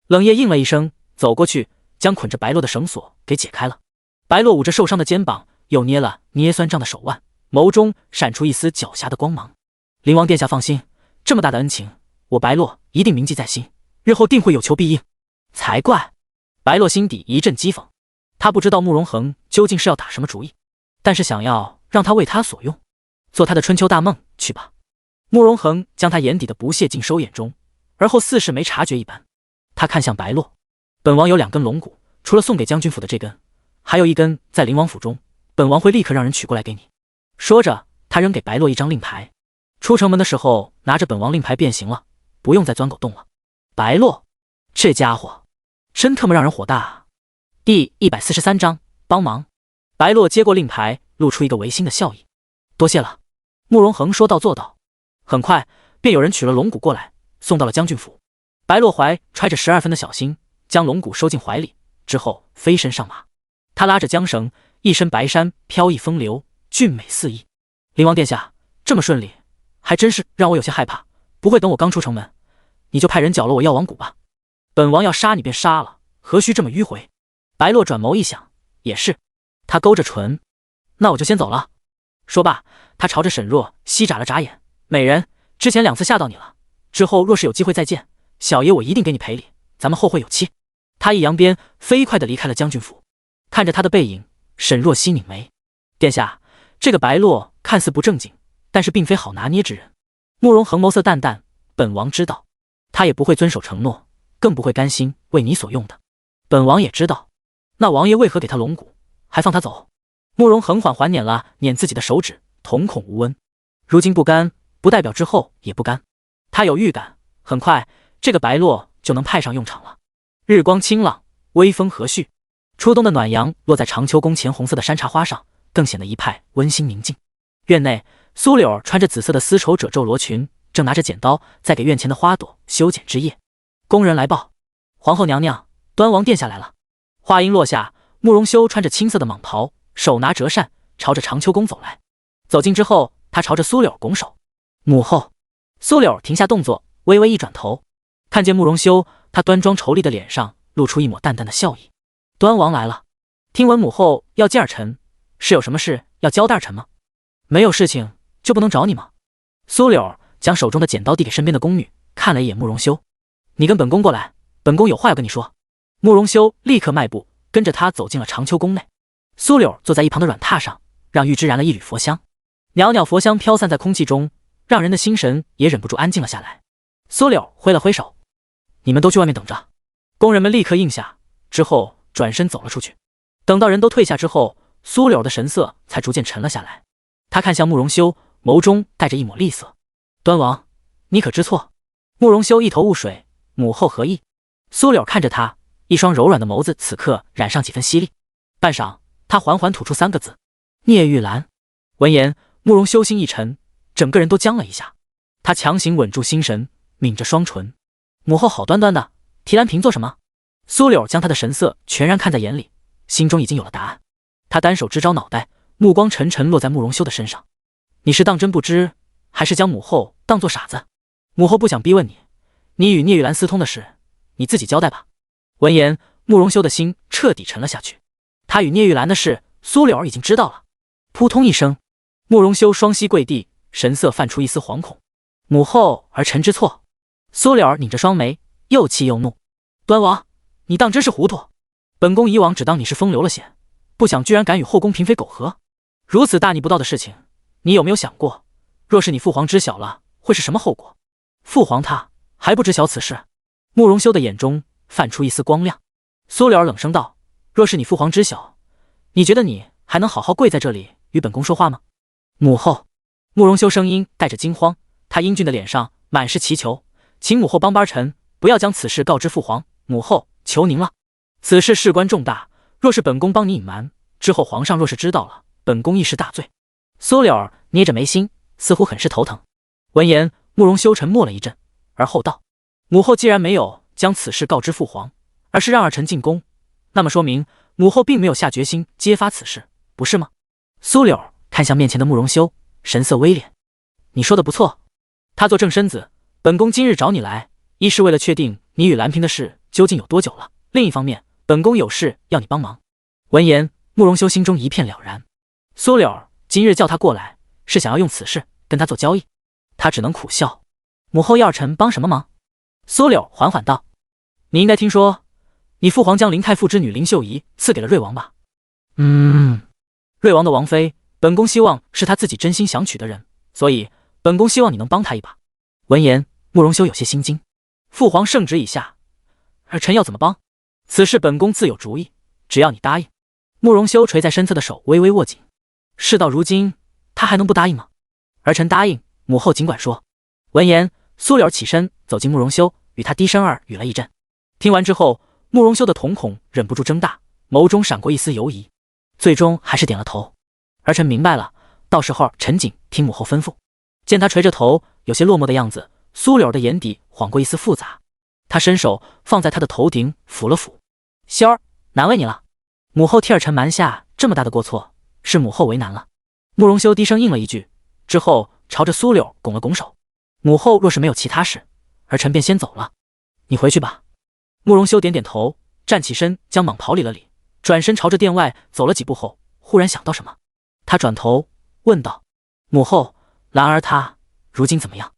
冷夜应了一声，走过去将捆着白洛的绳索给解开了。白洛捂着受伤的肩膀，又捏了捏酸胀的手腕，眸中闪出一丝狡黠的光芒：“灵王殿下放心，这么大的恩情，我白洛一定铭记在心，日后定会有求必应。”才怪！白洛心底一阵讥讽，他不知道慕容恒究竟是要打什么主意，但是想要让他为他所用，做他的春秋大梦去吧。慕容恒将他眼底的不屑尽收眼中，而后似是没察觉一般。他看向白洛：“本王有2根龙骨，除了送给将军府的这根，还有1根在灵王府中，本王会立刻让人取过来给你。”说着，他扔给白洛一张令牌：“出城门的时候拿着本王令牌便行了，不用再钻狗洞了。”白洛，这家伙真他妈让人火大啊！第143章帮忙。白洛接过令牌，露出一个违心的笑意。多谢了。慕容恒说到做到，很快便有人取了龙骨过来，送到了将军府。白洛怀揣着12分的小心，将龙骨收进怀里，之后飞身上马。他拉着缰绳，一身白衫飘逸风流，俊美四溢。灵王殿下，这么顺利，还真是让我有些害怕。不会等我刚出城门，你就派人缴了我药王谷吧？本王要杀你便杀了，何须这么迂回？白洛转眸一想，也是。他勾着唇，那我就先走了。说罢，他朝着沈若曦眨了眨眼，美人，之前2次吓到你了，之后若是有机会再见，小爷我一定给你赔礼，咱们后会有期。他一扬鞭，飞快地离开了将军府。看着他的背影，沈若曦拧眉，殿下，这个白洛看似不正经，但是并非好拿捏之人。慕容恒眸色淡淡，本王知道，他也不会遵守承诺，更不会甘心为你所用的。本王也知道，那王爷为何给他龙骨，还放他走？慕容恒缓缓捻了捻自己的手指，瞳孔无温。如今不甘，不代表之后也不甘。他有预感，很快这个白洛就能派上用场了。日光清朗，微风和煦，初冬的暖阳落在长秋宫前红色的山茶花上，更显得一派温馨宁静。院内，苏柳穿着紫色的丝绸褶皱罗裙，正拿着剪刀在给院前的花朵修剪枝叶。宫人来报，皇后娘娘，端王殿下来了。话音落下，慕容修穿着青色的蟒袍，手拿折扇，朝着长秋宫走来。走近之后，他朝着苏柳拱手：“母后。”苏柳停下动作，微微一转头，看见慕容修，他端庄稠丽的脸上露出一抹淡淡的笑意。端王来了，听闻母后要见儿臣，是有什么事要交代儿臣吗？没有事情就不能找你吗？苏柳将手中的剪刀递给身边的宫女，看了一眼慕容修：“你跟本宫过来，本宫有话要跟你说。”慕容修立刻迈步跟着他走进了长秋宫内。苏柳坐在一旁的软榻上，让玉芝燃了一缕佛香，袅袅佛香飘散在空气中，让人的心神也忍不住安静了下来。苏柳挥了挥手：“你们都去外面等着。”宫人们立刻应下，之后转身走了出去。等到人都退下之后，苏柳的神色才逐渐沉了下来。他看向慕容修，眸中带着一抹厉色：“端王，你可知错？”慕容修一头雾水：“母后何意？”苏柳看着他，一双柔软的眸子此刻染上几分犀利。半晌，他缓缓吐出3个字：“聂玉兰。”闻言，慕容修心一沉，整个人都僵了一下。他强行稳住心神，抿着双唇：“母后好端端的提兰嫔做什么？”苏柳将他的神色全然看在眼里，心中已经有了答案。他单手支招脑袋，目光沉沉落在慕容修的身上：“你是当真不知，还是将母后当作傻子？母后不想逼问你，你与聂玉兰私通的事，你自己交代吧。”闻言，慕容修的心彻底沉了下去。他与聂玉兰的事，苏柳已经知道了。扑通一声，慕容修双膝跪地，神色泛出一丝惶恐：“母后儿臣知错。”苏柳拧着双眉，又气又怒：“端王，你当真是糊涂？本宫以往只当你是风流了些，不想居然敢与后宫嫔妃苟合。如此大逆不道的事情，你有没有想过，若是你父皇知晓了，会是什么后果？父皇他还不知晓此事？”慕容修的眼中泛出一丝光亮。苏柳冷声道：“若是你父皇知晓，你觉得你还能好好跪在这里与本宫说话吗？”母后。慕容修声音带着惊慌，他英俊的脸上满是祈求：“请母后帮帮臣，不要将此事告知父皇，母后求您了。此事事关重大，若是本宫帮你隐瞒，之后皇上若是知道了，本宫亦是大罪。”苏柳捏着眉心，似乎很是头疼。闻言，慕容修沉默了一阵，而后道：“母后既然没有将此事告知父皇，而是让儿臣进宫，那么说明母后并没有下决心揭发此事，不是吗？”苏柳看向面前的慕容修，神色微敛：“你说的不错。他做正身子，本宫今日找你来，一是为了确定你与兰嫔的事究竟有多久了，另一方面，本宫有事要你帮忙。”闻言，慕容修心中一片了然。苏柳今日叫他过来，是想要用此事跟他做交易。他只能苦笑：“母后要臣帮什么忙？”苏柳缓缓道：“你应该听说，你父皇将林太傅之女林秀仪赐给了瑞王吧？”“瑞王的王妃，本宫希望是他自己真心想娶的人，所以本宫希望你能帮他一把。”闻言，慕容修有些心惊：“父皇圣旨已下，儿臣要怎么帮？此事本宫自有主意，只要你答应。”慕容修垂在身侧的手微微握紧，事到如今，他还能不答应吗？儿臣答应，母后尽管说。闻言，苏柳起身走进慕容修，与他低声耳语了一阵。听完之后，慕容修的瞳孔忍不住睁大，眸中闪过一丝犹疑，最终还是点了头。儿臣明白了，到时候臣谨听母后吩咐。见他垂着头，有些落寞的样子，苏柳的眼底晃过一丝复杂。他伸手放在他的头顶抚了抚，修儿，难为你了。母后替儿臣瞒下这么大的过错，是母后为难了。慕容修低声应了一句，之后朝着苏柳拱了拱手。母后若是没有其他事，儿臣便先走了。你回去吧。慕容修点点头，站起身将蟒袍理了理，转身朝着殿外走了几步后，忽然想到什么，他转头问道：母后，兰儿她如今怎么样？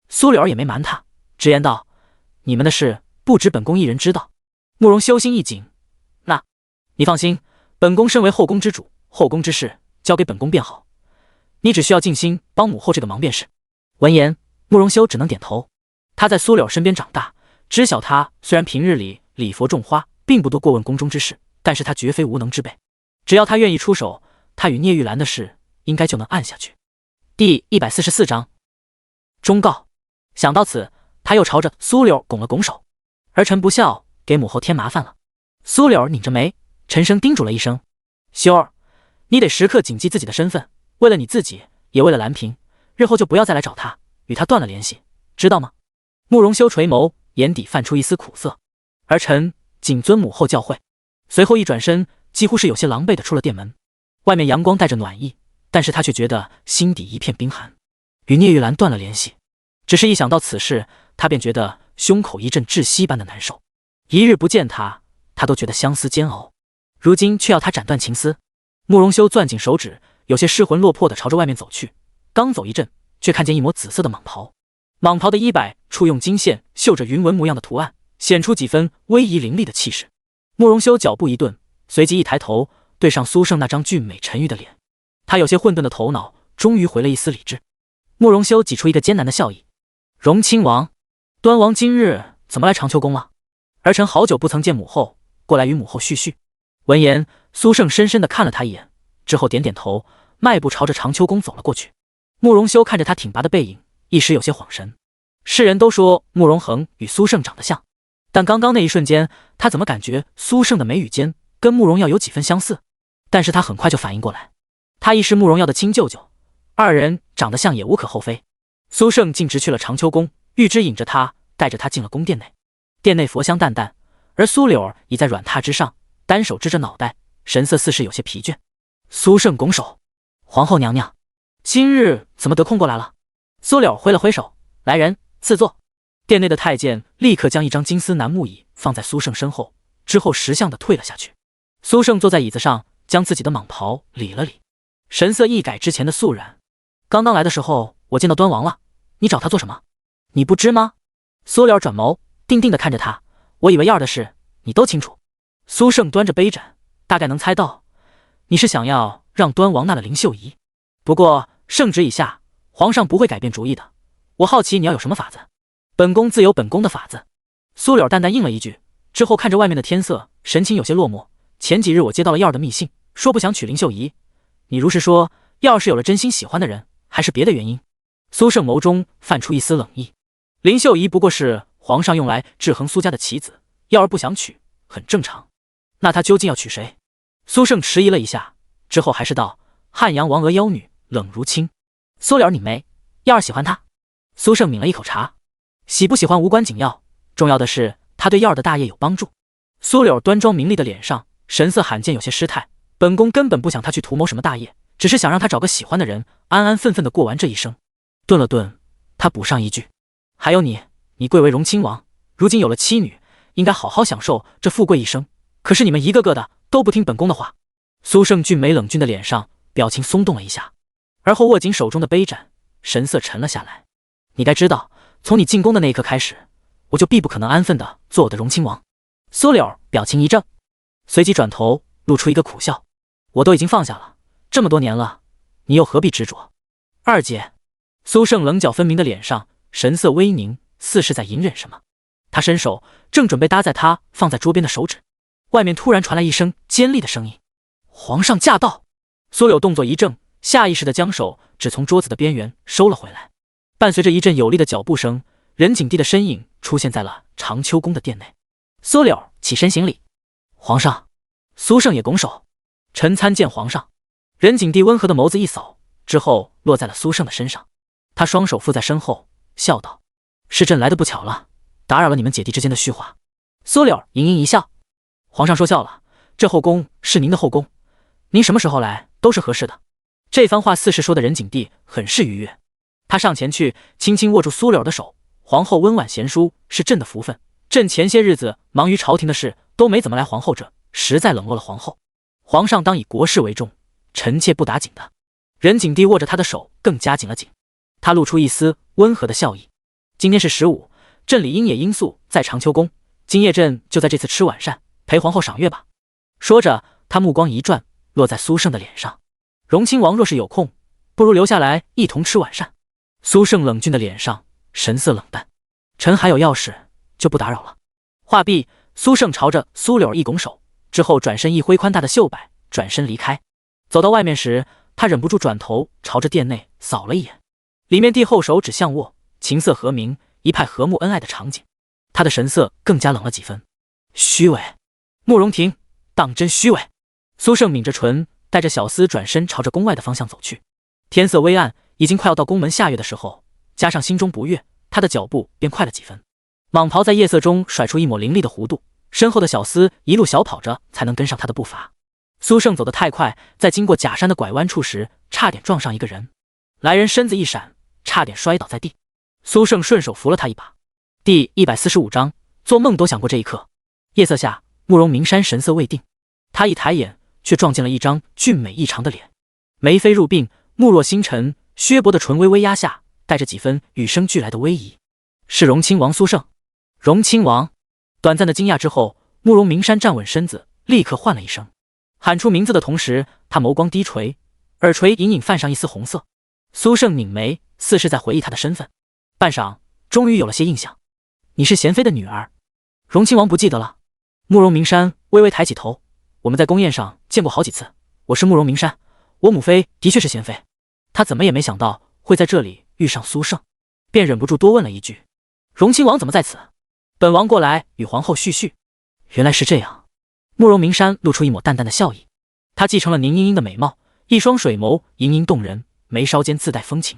苏柳儿也没瞒他，直言道：你们的事不止本宫一人知道。慕容修心一紧，那你放心，本宫身为后宫之主，后宫之事交给本宫便好，你只需要尽心帮母后这个忙便是。闻言，慕容修只能点头。他在苏柳身边长大，知晓他虽然平日里礼佛种花，并不多过问宫中之事，但是他绝非无能之辈。只要他愿意出手，他与聂玉兰的事应该就能按下去。第144章忠告。想到此，他又朝着苏柳拱了拱手：儿臣不孝，给母后添麻烦了。苏柳拧着眉，沉声叮嘱了一声：修儿，你得时刻谨记自己的身份，为了你自己，也为了兰嫔，日后就不要再来找他，与他断了联系，知道吗？慕容修垂眸，眼底泛出一丝苦涩。儿臣谨遵母后教诲。随后一转身，几乎是有些狼狈的出了殿门。外面阳光带着暖意，但是他却觉得心底一片冰寒。与聂玉兰断了联系，只是一想到此事，他便觉得胸口一阵窒息般的难受。一日不见他，他都觉得相思煎熬，如今却要他斩断情丝。慕容修攥紧手指，有些失魂落魄的朝着外面走去。刚走一阵，却看见一抹紫色的蟒袍，蟒袍的衣摆处用金线绣着云纹模样的图案，显出几分威仪凌厉的气势。慕容修脚步一顿，随即一抬头，对上苏胜那张俊美沉郁的脸。他有些混沌的头脑终于回了一丝理智。慕容修挤出一个艰难的笑意：荣亲王，端王今日怎么来长秋宫了？儿臣好久不曾见母后，过来与母后叙叙。闻言，苏胜深深地看了他一眼，之后点点头，迈步朝着长秋宫走了过去。慕容修看着他挺拔的背影，一时有些恍神。世人都说慕容恒与苏胜长得像，但刚刚那一瞬间，他怎么感觉苏胜的眉宇间跟慕容耀有几分相似？但是他很快就反应过来，他亦是慕容耀的亲舅舅，二人长得像也无可厚非。苏胜径直去了长秋宫，玉芝引着他，带着他进了宫殿内。殿内佛香淡淡，而苏柳儿倚在软榻之上，单手支着脑袋，神色似是有些疲倦。苏胜拱手：皇后娘娘，今日怎么得空过来了？苏柳挥了挥手：来人，赐座。殿内的太监立刻将一张金丝楠木椅放在苏胜身后，之后识相地退了下去。苏胜坐在椅子上，将自己的蟒袍理了理，神色一改之前的肃然。刚刚来的时候，我见到端王了，你找他做什么？你不知吗？苏柳转眸，定定地看着他：我以为耀儿的事你都清楚。苏胜端着杯盏，大概能猜到，你是想要让端王纳了林秀仪。不过圣旨已下，皇上不会改变主意的。我好奇你要有什么法子？本宫自有本宫的法子。苏柳淡淡应了一句，之后看着外面的天色，神情有些落寞。前几日我接到了耀儿的密信，说不想娶林秀仪。你如是说，耀儿是有了真心喜欢的人，还是别的原因？苏胜眸中泛出一丝冷意。林秀仪不过是皇上用来制衡苏家的棋子，耀儿不想娶，很正常。那他究竟要娶谁？苏胜迟疑了一下，之后还是道：汉阳王娥妖女冷如清。苏柳拧眉：耀儿喜欢她。苏胜抿了一口茶：喜不喜欢无关紧要，重要的是他对耀儿的大业有帮助。苏柳端庄明丽的脸上神色罕见有些失态，本宫根本不想他去图谋什么大业，只是想让他找个喜欢的人，安安分分的过完这一生。顿了顿，他补上一句：还有你贵为荣亲王，如今有了妻女，应该好好享受这富贵一生，可是你们一个个的都不听本宫的话。苏胜俊美冷峻的脸上表情松动了一下，而后握紧手中的杯盏，神色沉了下来。你该知道，从你进宫的那一刻开始，我就必不可能安分的做我的荣亲王。苏柳表情一怔，随即转头露出一个苦笑：我都已经放下了，这么多年了，你又何必执着？二姐。苏胜棱角分明的脸上神色微凝，似是在隐忍什么。他伸手正准备搭在他放在桌边的手指，外面突然传来一声尖利的声音：皇上驾到！苏柳动作一怔，下意识地将手指从桌子的边缘收了回来。伴随着一阵有力的脚步声，任景帝的身影出现在了长秋宫的殿内。苏柳起身行礼：皇上。苏胜也拱手：臣参见皇上。任景帝温和的眸子一扫，之后落在了苏胜的身上。他双手负在身后，笑道：“是朕来的不巧了，打扰了你们姐弟之间的叙话。”苏柳盈盈一笑：“皇上说笑了，这后宫是您的后宫，您什么时候来都是合适的。”这番话似是说的任景帝很是愉悦。他上前去轻轻握住苏柳的手：“皇后温婉贤淑，是朕的福分。朕前些日子忙于朝廷的事，都没怎么来皇后这，实在冷落了皇后。皇上当以国事为重，臣妾不打紧的。”任景帝握着他的手更加紧了紧，他露出一丝温和的笑意：“今天是15，朕理应也应宿在长秋宫，今夜朕就在这次吃晚膳，陪皇后赏月吧。”说着，他目光一转，落在苏胜的脸上：“荣亲王若是有空，不如留下来一同吃晚膳。”苏胜冷峻的脸上神色冷淡：“臣还有要事，就不打扰了。”话毕，苏胜朝着苏柳一拱手，之后转身一挥宽大的袖摆，转身离开。走到外面时，他忍不住转头朝着殿内扫了一眼，里面帝后手指相握，琴瑟和鸣，一派和睦恩爱的场景。他的神色更加冷了几分：“虚伪！慕容婷，当真虚伪！”苏胜抿着唇，带着小厮转身朝着宫外的方向走去。天色微暗，已经快要到宫门下月的时候，加上心中不悦，他的脚步便快了几分。蟒袍在夜色中甩出一抹凌厉的弧度，身后的小厮一路小跑着才能跟上他的步伐。苏胜走得太快，在经过假山的拐弯处时，差点撞上一个人。来人身子一闪，差点摔倒在地。苏胜顺手扶了他一把。第145章，做梦都想过这一刻。夜色下，慕容明山神色未定，他一抬眼，却撞见了一张俊美异常的脸，眉飞入鬓，目若星辰，削薄的唇微微压下，带着几分与生俱来的威仪。是荣亲王苏胜。荣亲王。短暂的惊讶之后，慕容明山站稳身子，立刻唤了一声。喊出名字的同时，他眸光低垂，耳垂隐隐泛上一丝红色。苏胜拧眉，似是在回忆他的身份。半晌，终于有了些印象：“你是贤妃的女儿。”荣亲王不记得了。慕容明山微微抬起头：“我们在宫宴上见过好几次，我是慕容明山，我母妃的确是贤妃。”他怎么也没想到会在这里遇上苏胜，便忍不住多问了一句：“荣亲王怎么在此？本王过来与皇后叙叙。”原来是这样。慕容明山露出一抹淡淡的笑意，他继承了宁英英的美貌，一双水眸盈盈动人，眉梢间自带风情。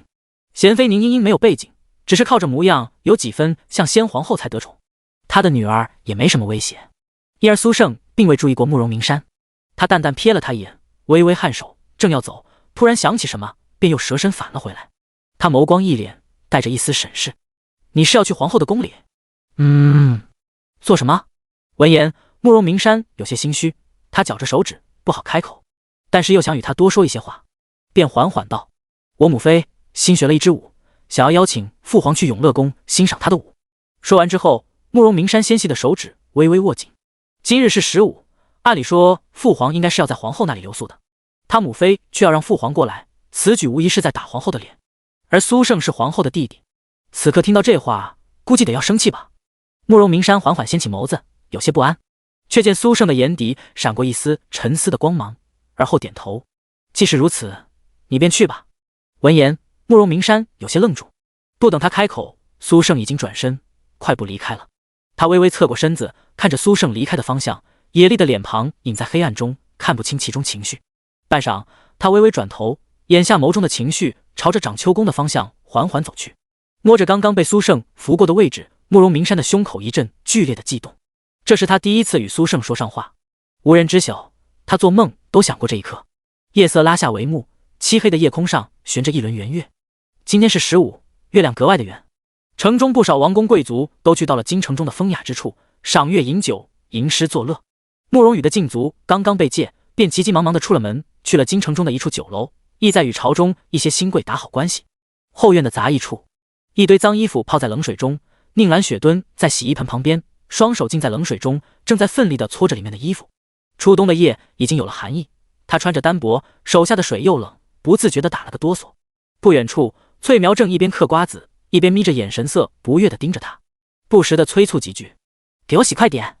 贤妃宁英英没有背景，只是靠着模样有几分像先皇后才得宠，他的女儿也没什么威胁。因而苏胜并未注意过慕容明山，他淡淡瞥了他一眼，微微颔首，正要走，突然想起什么，便又折身返了回来。他眸光一敛，带着一丝审视：“你是要去皇后的宫里？”“做什么？”闻言，慕容明山有些心虚，他绞着手指，不好开口，但是又想与他多说一些话，便缓缓道：“我母妃新学了一支舞，想要邀请父皇去永乐宫欣赏她的舞。”说完之后，慕容明山纤细的手指微微握紧。今日是15，按理说父皇应该是要在皇后那里留宿的，他母妃却要让父皇过来，此举无疑是在打皇后的脸。而苏胜是皇后的弟弟，此刻听到这话，估计得要生气吧。慕容明山缓缓掀起眸子，有些不安，却见苏胜的眼底闪过一丝沉思的光芒，而后点头：“既是如此，你便去吧。”闻言，慕容明山有些愣住，不等他开口，苏胜已经转身快步离开了。他微微侧过身子，看着苏胜离开的方向，野丽的脸庞隐在黑暗中，看不清其中情绪。半晌，他微微转头，眼下眸中的情绪朝着长秋宫的方向缓缓走去。摸着刚刚被苏胜扶过的位置，慕容明山的胸口一阵剧烈的悸动。这是他第一次与苏胜说上话，无人知晓，他做梦都想过这一刻。夜色拉下帷幕，漆黑的夜空上悬着一轮圆月。今天是15，月亮格外的圆。城中不少王公贵族都去到了京城中的风雅之处，赏月饮酒，吟诗作乐。慕容羽的禁足刚刚被戒，便急急忙忙地出了门，去了京城中的一处酒楼，意在与朝中一些新贵打好关系。后院的杂役处，一堆脏衣服泡在冷水中，宁兰雪蹲在洗衣盆旁边，双手浸在冷水中，正在奋力地搓着里面的衣服。初冬的夜已经有了寒意，他穿着单薄，手下的水又冷，不自觉地打了个哆嗦。不远处，翠苗正一边嗑瓜子，一边眯着眼神色不悦地盯着他，不时地催促几句：“给我洗快点，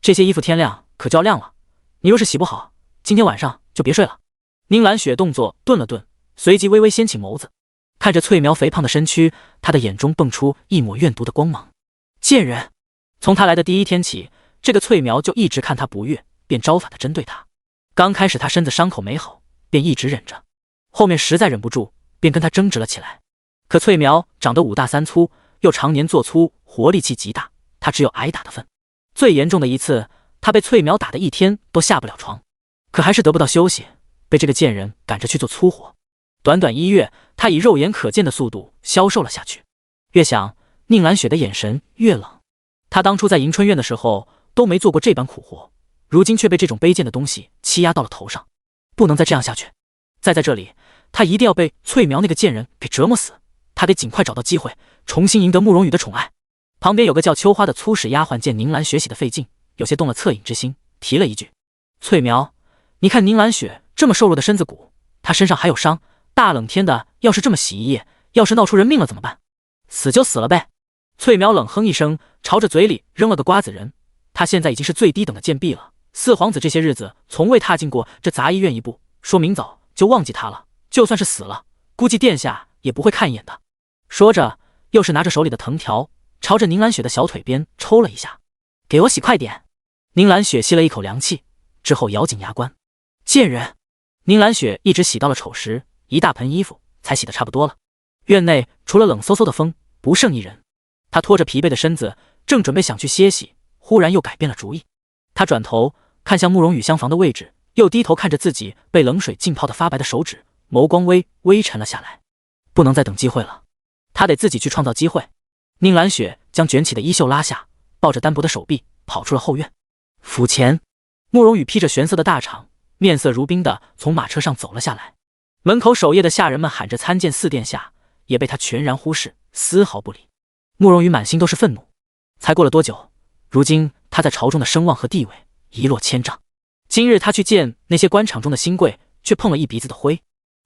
这些衣服天亮可就要晾了，你若是洗不好，今天晚上就别睡了。”宁兰雪动作顿了顿，随即微微掀起眸子，看着翠苗肥胖的身躯，他的眼中迸出一抹怨毒的光芒。贱人！从他来的第一天起，这个翠苗就一直看他不悦，便招法地针对他。刚开始他身子伤口没好，便一直忍着，后面实在忍不住，便跟他争执了起来。可翠苗长得5大3粗，又常年做粗，活力气极大，他只有挨打的份。最严重的一次，他被翠苗打得一天都下不了床，可还是得不到休息，被这个贱人赶着去做粗活。短短1月，他以肉眼可见的速度消瘦了下去。越想，宁兰雪的眼神越冷。他当初在迎春院的时候都没做过这般苦活，如今却被这种卑贱的东西欺压到了头上，不能再这样下去。再在这里，他一定要被翠苗那个贱人给折磨死。他得尽快找到机会，重新赢得慕容羽的宠爱。旁边有个叫秋花的粗使丫鬟见宁兰雪洗得费劲，有些动了恻隐之心，提了一句：“翠苗，你看宁兰雪这么瘦弱的身子骨，她身上还有伤，大冷天的，要是这么洗一夜，要是闹出人命了怎么办？死就死了呗。”翠苗冷哼一声，朝着嘴里扔了个瓜子仁。她现在已经是最低等的贱婢了，四皇子这些日子从未踏进过这杂医院一步，说明早就忘记她了。就算是死了，估计殿下也不会看一眼的。说着，又是拿着手里的藤条，朝着宁兰雪的小腿边抽了一下。“给我洗快点！”宁兰雪吸了一口凉气，之后咬紧牙关。贱人！宁兰雪一直洗到了丑时，一大盆衣服才洗得差不多了。院内除了冷飕飕的风，不剩一人。她拖着疲惫的身子，正准备想去歇息，忽然又改变了主意。她转头看向慕容羽厢房的位置，又低头看着自己被冷水浸泡得发白的手指，眸光微微沉了下来。不能再等机会了，他得自己去创造机会。宁兰雪将卷起的衣袖拉下，抱着单薄的手臂跑出了后院。府前，慕容羽披着玄色的大氅，面色如冰的从马车上走了下来。门口守夜的下人们喊着参见四殿下，也被他全然忽视，丝毫不理。慕容羽满心都是愤怒。才过了多久，如今他在朝中的声望和地位一落千丈。今日他去见那些官场中的新贵，却碰了一鼻子的灰。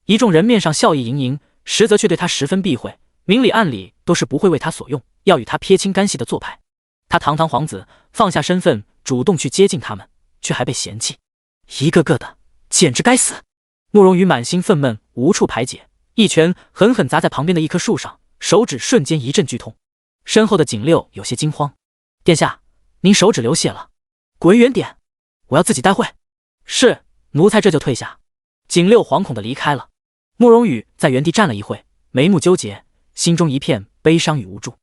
一众人面上笑意盈盈，实则却对他十分避讳，明里暗里都是不会为他所用，要与他撇清干系的做派。他堂堂皇子，放下身份，主动去接近他们，却还被嫌弃，一个个的简直该死。慕容羽满心愤懑，无处排解，一拳狠狠砸在旁边的一棵树上，手指瞬间一阵剧痛。身后的景六有些惊慌：“殿下，您手指流血了，滚远点，我要自己带会。”“是，奴才这就退下。”景六惶恐地离开了。慕容羽在原地站了一会，眉目纠结，心中一片悲伤与无助。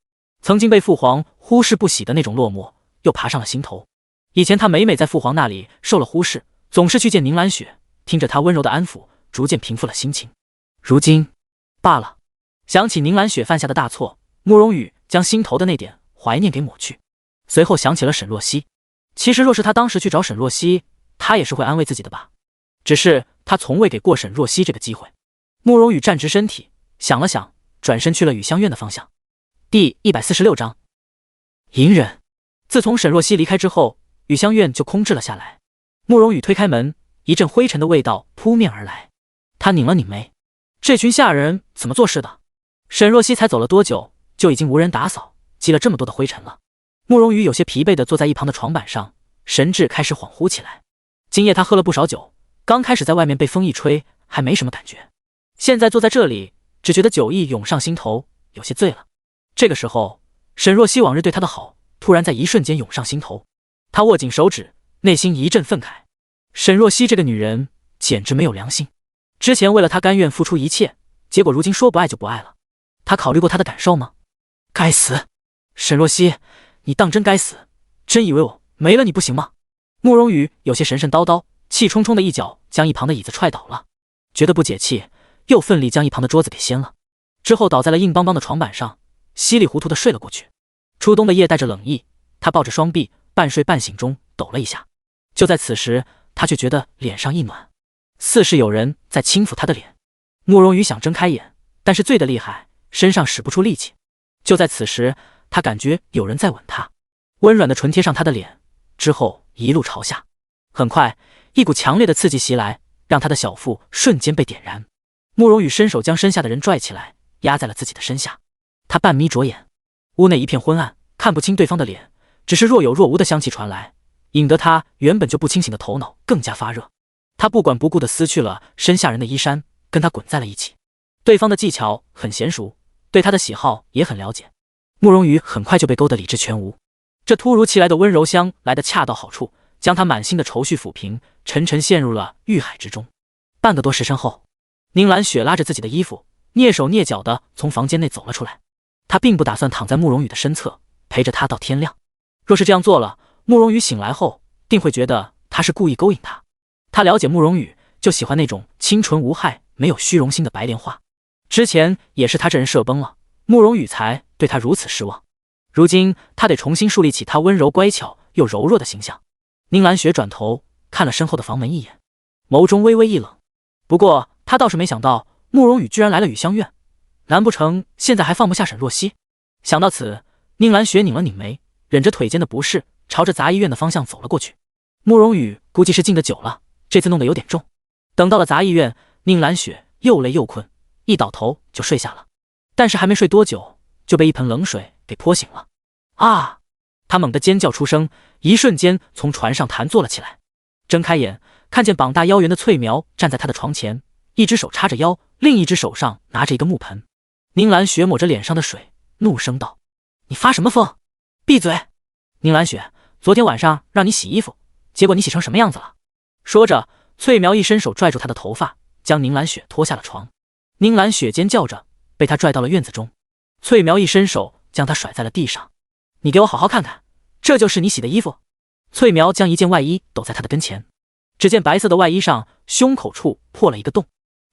曾经被父皇忽视不喜的那种落寞又爬上了心头。以前他每每在父皇那里受了忽视，总是去见宁兰雪，听着她温柔的安抚，逐渐平复了心情。如今罢了。想起宁兰雪犯下的大错，慕容羽将心头的那点怀念给抹去，随后想起了沈若曦。其实若是他当时去找沈若曦，他也是会安慰自己的吧，只是他从未给过沈若曦这个机会。慕容羽站直身体，想了想，转身去了雨香院的方向。第146章隐忍。自从沈若曦离开之后，雨香院就空置了下来。慕容羽推开门，一阵灰尘的味道扑面而来。他拧了拧眉，这群下人怎么做事的？沈若曦才走了多久，就已经无人打扫，积了这么多的灰尘了。慕容羽有些疲惫地坐在一旁的床板上，神志开始恍惚起来。今夜他喝了不少酒，刚开始在外面被风一吹还没什么感觉，现在坐在这里，只觉得酒意涌上心头，有些醉了。这个时候，沈若曦往日对他的好突然在一瞬间涌上心头，他握紧手指，内心一阵愤慨。沈若曦这个女人简直没有良心，之前为了他甘愿付出一切，结果如今说不爱就不爱了。他考虑过他的感受吗？该死！沈若曦，你当真该死？真以为我没了你不行吗？慕容羽有些神神叨叨，气冲冲的一脚将一旁的椅子踹倒了，觉得不解气，又奋力将一旁的桌子给掀了，之后倒在了硬邦邦的床板上，稀里糊涂的睡了过去。初冬的夜带着冷意，他抱着双臂，半睡半醒中抖了一下。就在此时，他却觉得脸上一暖，似是有人在轻抚他的脸。慕容羽想睁开眼，但是醉得厉害，身上使不出力气。就在此时，他感觉有人在吻他，温软的唇贴上他的脸，之后一路朝下。很快，一股强烈的刺激袭来，让他的小腹瞬间被点燃。慕容羽伸手将身下的人拽起来，压在了自己的身下。他半眯着眼，屋内一片昏暗，看不清对方的脸，只是若有若无的香气传来，引得他原本就不清醒的头脑更加发热。他不管不顾地撕去了身下人的衣衫，跟他滚在了一起。对方的技巧很娴熟，对他的喜好也很了解。慕容羽很快就被勾得理智全无。这突如其来的温柔香来得恰到好处，将他满心的愁绪抚平，沉沉陷入了欲海之中。半个多时辰后，宁兰雪拉着自己的衣服，蹑手蹑脚地从房间内走了出来。她并不打算躺在慕容羽的身侧，陪着他到天亮。若是这样做了，慕容羽醒来后定会觉得他是故意勾引他。他了解慕容羽，就喜欢那种清纯无害、没有虚荣心的白莲花。之前也是他这人射崩了，慕容羽才对他如此失望。如今他得重新树立起他温柔乖巧又柔弱的形象。宁兰雪转头看了身后的房门一眼，眸中微微一冷。不过他倒是没想到慕容羽居然来了雨香院，难不成现在还放不下沈若曦？想到此，宁兰雪拧了拧眉，忍着腿间的不适，朝着杂医院的方向走了过去。慕容羽估计是静得久了，这次弄得有点重。等到了杂医院，宁兰雪又累又困，一倒头就睡下了。但是还没睡多久，就被一盆冷水给泼醒了。啊！他猛地尖叫出声，一瞬间从船上弹坐了起来。睁开眼，看见膀大腰圆的翠苗站在他的床前，一只手叉着腰，另一只手上拿着一个木盆。宁兰雪抹着脸上的水，怒声道：“你发什么疯？闭嘴！宁兰雪，昨天晚上让你洗衣服，结果你洗成什么样子了？”说着，翠苗一伸手拽住他的头发，将宁兰雪拖下了床。宁兰雪尖叫着，被他拽到了院子中。翠苗一伸手将他甩在了地上。“你给我好好看看，这就是你洗的衣服。”翠苗将一件外衣抖在他的跟前，只见白色的外衣上胸口处破了一个洞。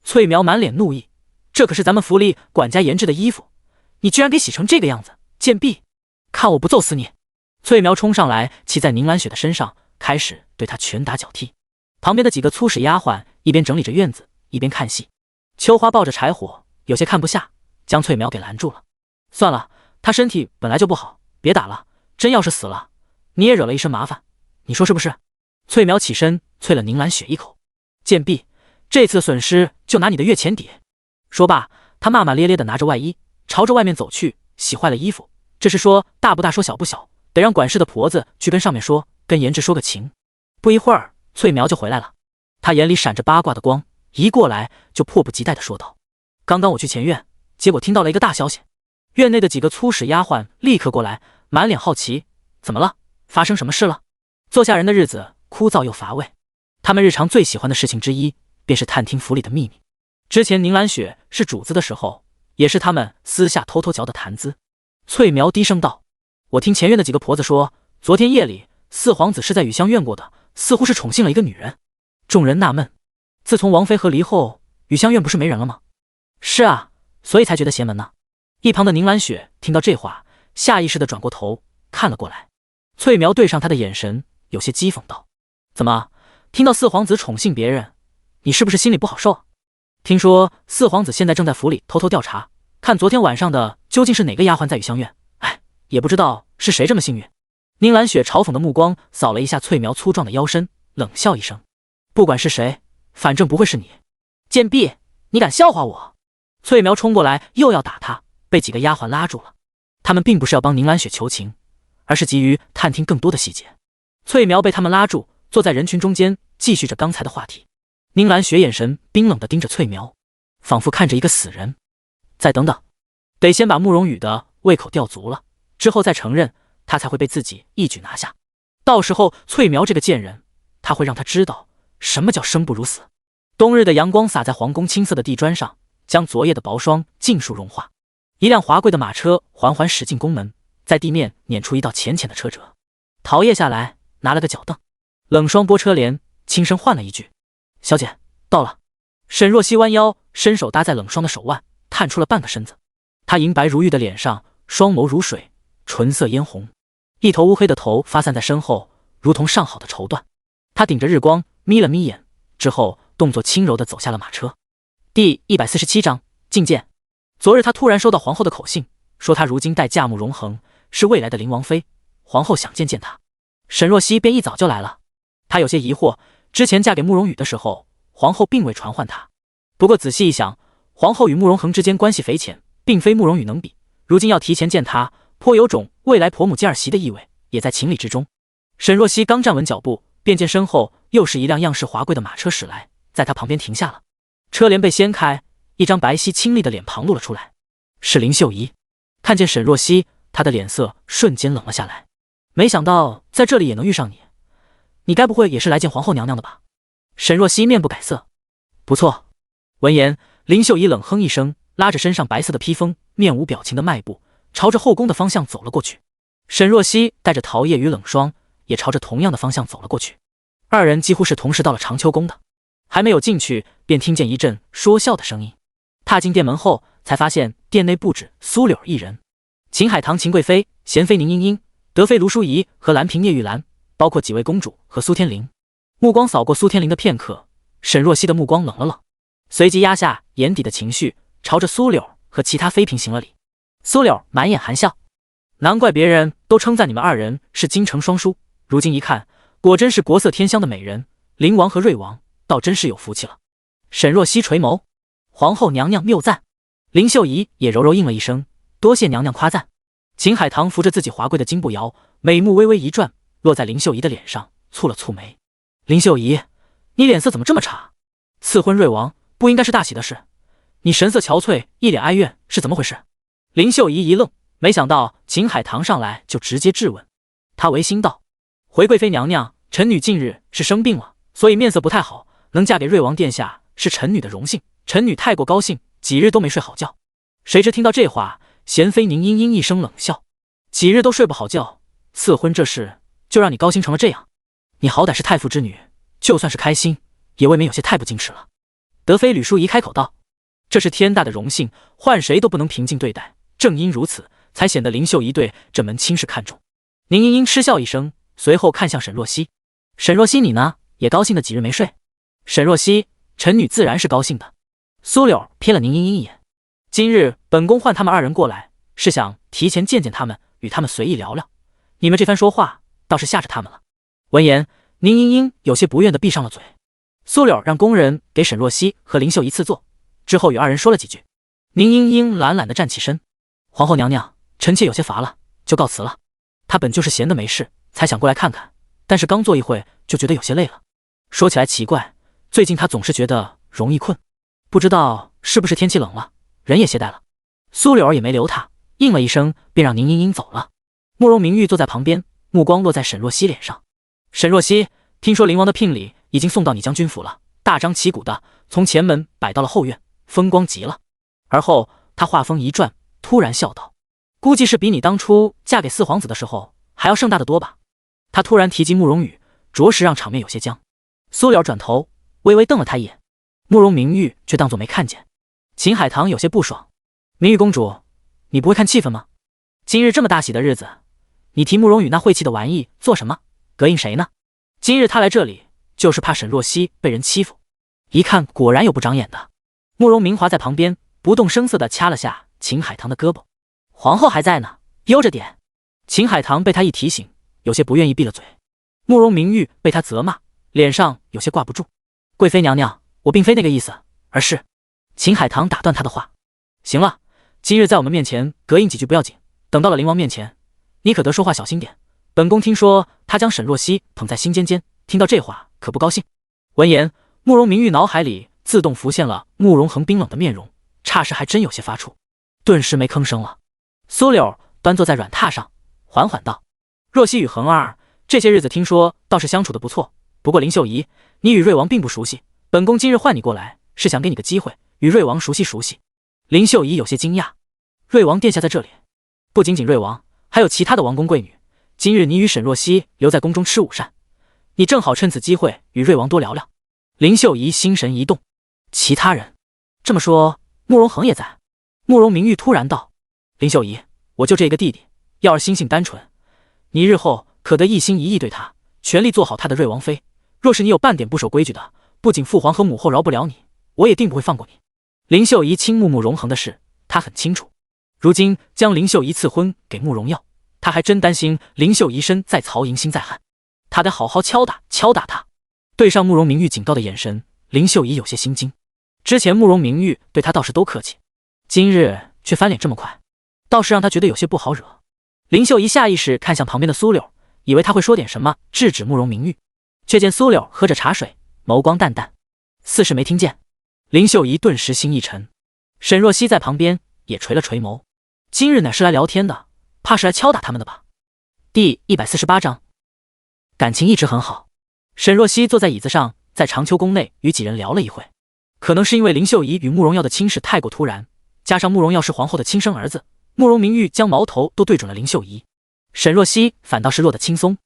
翠苗满脸怒意：“这可是咱们府里管家研制的衣服，你居然给洗成这个样子，贱婢！看我不揍死你！”翠苗冲上来，骑在宁兰雪的身上，开始对她拳打脚踢。旁边的几个粗使丫鬟一边整理着院子，一边看戏。秋花抱着柴火，有些看不下，将翠苗给拦住了。“算了，她身体本来就不好，别打了，真要是死了，你也惹了一身麻烦，你说是不是？”翠苗起身啐了宁兰雪一口：“贱婢，这次的损失就拿你的月钱抵。”说罢，她骂骂咧咧地拿着外衣朝着外面走去。“洗坏了衣服，这是说大不大，说小不小，得让管事的婆子去跟上面说，跟严志说个情。”不一会儿，翠苗就回来了，她眼里闪着八卦的光，一过来就迫不及待地说道：“刚刚我去前院，结果听到了一个大消息。”院内的几个粗使丫鬟立刻过来，满脸好奇：“怎么了？发生什么事了？”做下人的日子枯燥又乏味，他们日常最喜欢的事情之一便是探听府里的秘密。之前宁兰雪是主子的时候，也是他们私下偷偷嚼的谈资。翠苗低声道：“我听前院的几个婆子说，昨天夜里四皇子是在雨香院过的，似乎是宠幸了一个女人。”众人纳闷，自从王妃和离后，雨香院不是没人了吗？是啊，所以才觉得邪门呢。一旁的宁兰雪听到这话，下意识地转过头看了过来。翠苗对上他的眼神，有些讥讽道：“怎么，听到四皇子宠幸别人，你是不是心里不好受？听说四皇子现在正在府里偷偷调查，看昨天晚上的究竟是哪个丫鬟在雨香院。哎，也不知道是谁这么幸运。”宁兰雪嘲讽的目光扫了一下翠苗粗壮的腰身，冷笑一声：“不管是谁，反正不会是你。贱婢，你敢笑话我！”翠苗冲过来又要打他，被几个丫鬟拉住了。他们并不是要帮宁兰雪求情，而是急于探听更多的细节。翠苗被他们拉住，坐在人群中间，继续着刚才的话题。宁兰雪眼神冰冷地盯着翠苗，仿佛看着一个死人。再等等，得先把慕容羽的胃口吊足了，之后再承认，他才会被自己一举拿下。到时候翠苗这个贱人，他会让他知道什么叫生不如死。冬日的阳光洒在皇宫青色的地砖上，将昨夜的薄霜尽数融化。一辆华贵的马车缓缓驶进宫门，在地面碾出一道浅浅的车辙。陶叶下来，拿了个脚凳，冷霜拨车帘，轻声唤了一句：“小姐，到了。”沈若曦弯腰，伸手搭在冷霜的手腕，探出了半个身子。她银白如玉的脸上，双眸如水，唇色嫣红，一头乌黑的头发散在身后，如同上好的绸缎。她顶着日光眯了眯眼，之后动作轻柔地走下了马车。第147章觐见。昨日他突然收到皇后的口信，说她如今待嫁慕容恒，是未来的林王妃，皇后想见她。沈若曦便一早就来了。她有些疑惑，之前嫁给慕容羽的时候，皇后并未传唤她。不过仔细一想，皇后与慕容恒之间关系匪浅，并非慕容羽能比，如今要提前见她，颇有种未来婆母接儿媳的意味，也在情理之中。沈若曦刚站稳脚步，便见身后又是一辆样式华贵的马车驶来，在她旁边停下了。车帘被掀开，一张白皙清丽的脸庞露了出来，是林秀仪。看见沈若曦，她的脸色瞬间冷了下来。没想到在这里也能遇上你，你该不会也是来见皇后娘娘的吧？沈若曦面不改色：“不错。闻言，林秀仪冷哼一声，拉着身上白色的披风，面无表情的迈步，朝着后宫的方向走了过去。沈若曦带着桃叶与冷霜，也朝着同样的方向走了过去。二人几乎是同时到了长秋宫的，还没有进去，便听见一阵说笑的声音。踏进殿门后，才发现殿内不止苏柳一人，秦海棠、秦贵妃、娴妃宁莺莺、德妃卢淑仪和兰嫔聂玉兰，包括几位公主和苏天灵。目光扫过苏天灵的片刻，沈若曦的目光冷了冷，随即压下眼底的情绪，朝着苏柳和其他妃嫔行了礼。苏柳满眼含笑，难怪别人都称赞你们二人是京城双姝，如今一看，果真是国色天香的美人。灵王和瑞王倒真是有福气了。沈若曦垂眸，皇后娘娘谬赞。林秀仪也柔柔应了一声，多谢娘娘夸赞。秦海棠扶着自己华贵的金步摇，美目微微一转，落在林秀仪的脸上，蹙了蹙眉。林秀仪，你脸色怎么这么差？赐婚瑞王不应该是大喜的事，你神色憔悴，一脸哀怨，是怎么回事？林秀仪一愣，没想到秦海棠上来就直接质问。她违心道：回贵妃娘娘，臣女近日是生病了，所以面色不太好，能嫁给瑞王殿下是臣女的荣幸，臣女太过高兴，几日都没睡好觉。谁知听到这话，娴妃宁莺莺一声冷笑：几日都睡不好觉，赐婚这事就让你高兴成了这样？你好歹是太傅之女，就算是开心，也未免有些太不矜持了。德妃吕淑仪开口道：这是天大的荣幸，换谁都不能平静对待，正因如此，才显得林秀仪对这门亲事看重。宁莺莺嗤笑一声，随后看向沈若曦：沈若曦，你呢？也高兴的几日没睡？沈若曦，臣女自然是高兴的。苏柳瞥了宁莺莺一眼，今日本宫唤他们二人过来，是想提前见见他们，与他们随意聊聊。你们这番说话，倒是吓着他们了。闻言，宁莺莺有些不愿地闭上了嘴。苏柳让工人给沈若曦和林秀仪赐座，之后与二人说了几句。宁莺莺懒懒地站起身：皇后娘娘，臣妾有些乏了，就告辞了。她本就是闲得没事，才想过来看看，但是刚坐一会就觉得有些累了。说起来奇怪，最近她总是觉得容易困，不知道是不是天气冷了，人也懈怠了。苏柳也没留她，应了一声，便让宁莺莺走了。慕容明玉坐在旁边，目光落在沈若曦脸上。沈若曦，听说灵王的聘礼已经送到你将军府了，大张旗鼓的从前门摆到了后院，风光极了。而后他话锋一转，突然笑道：估计是比你当初嫁给四皇子的时候还要盛大的多吧。他突然提及慕容羽，着实让场面有些僵。苏柳转头微微瞪了他一眼，慕容明玉却当作没看见。秦海棠有些不爽：明玉公主，你不会看气氛吗？今日这么大喜的日子，你提慕容羽那晦气的玩意做什么？膈应谁呢？今日他来这里就是怕沈若曦被人欺负，一看果然有不长眼的。慕容明华在旁边不动声色地掐了下秦海棠的胳膊：皇后还在呢，悠着点。秦海棠被他一提醒，有些不愿意闭了嘴。慕容明玉被他责骂，脸上有些挂不住：贵妃娘娘，我并非那个意思，而是……秦海棠打断他的话：行了，今日在我们面前膈应几句不要紧，等到了灵王面前，你可得说话小心点。本宫听说他将沈若曦捧在心尖尖，听到这话可不高兴。闻言，慕容明玉脑海里自动浮现了慕容恒冰冷的面容，霎时还真有些发怵，顿时没吭声了。苏柳端坐在软榻上，缓缓道：若曦与恒儿这些日子听说倒是相处的不错，不过林秀仪，你与瑞王并不熟悉，本宫今日唤你过来，是想给你个机会，与瑞王熟悉熟悉。林秀仪有些惊讶：瑞王殿下在这里？不仅仅瑞王，还有其他的王公贵女。今日你与沈若曦留在宫中吃午膳，你正好趁此机会与瑞王多聊聊。林秀仪心神一动：其他人？这么说，慕容恒也在？慕容明玉突然道：林秀仪，我就这一个弟弟，要是心性单纯，你日后可得一心一意对他，全力做好他的瑞王妃。若是你有半点不守规矩的，不仅父皇和母后饶不了你，我也定不会放过你。林秀仪倾慕慕容恒的事，他很清楚。如今将林秀仪赐婚给慕容耀，他还真担心林秀仪身在曹营心在汉，他得好好敲打他。对上慕容明玉警告的眼神，林秀仪有些心惊。之前慕容明玉对他倒是都客气，今日却翻脸这么快，倒是让他觉得有些不好惹。林秀仪下意识看向旁边的苏柳，以为他会说点什么制止慕容明玉，却见苏柳喝着茶水，眸光淡淡，似是没听见。林秀仪顿时心一沉。沈若曦在旁边也垂了垂眸，今日乃是来聊天的，怕是来敲打他们的吧。第148章，感情一直很好。沈若曦坐在椅子上，在长秋宫内与几人聊了一会。可能是因为林秀仪与慕容耀的亲事太过突然，加上慕容耀是皇后的亲生儿子，慕容明玉将矛头都对准了林秀仪。沈若曦反倒是落得轻松，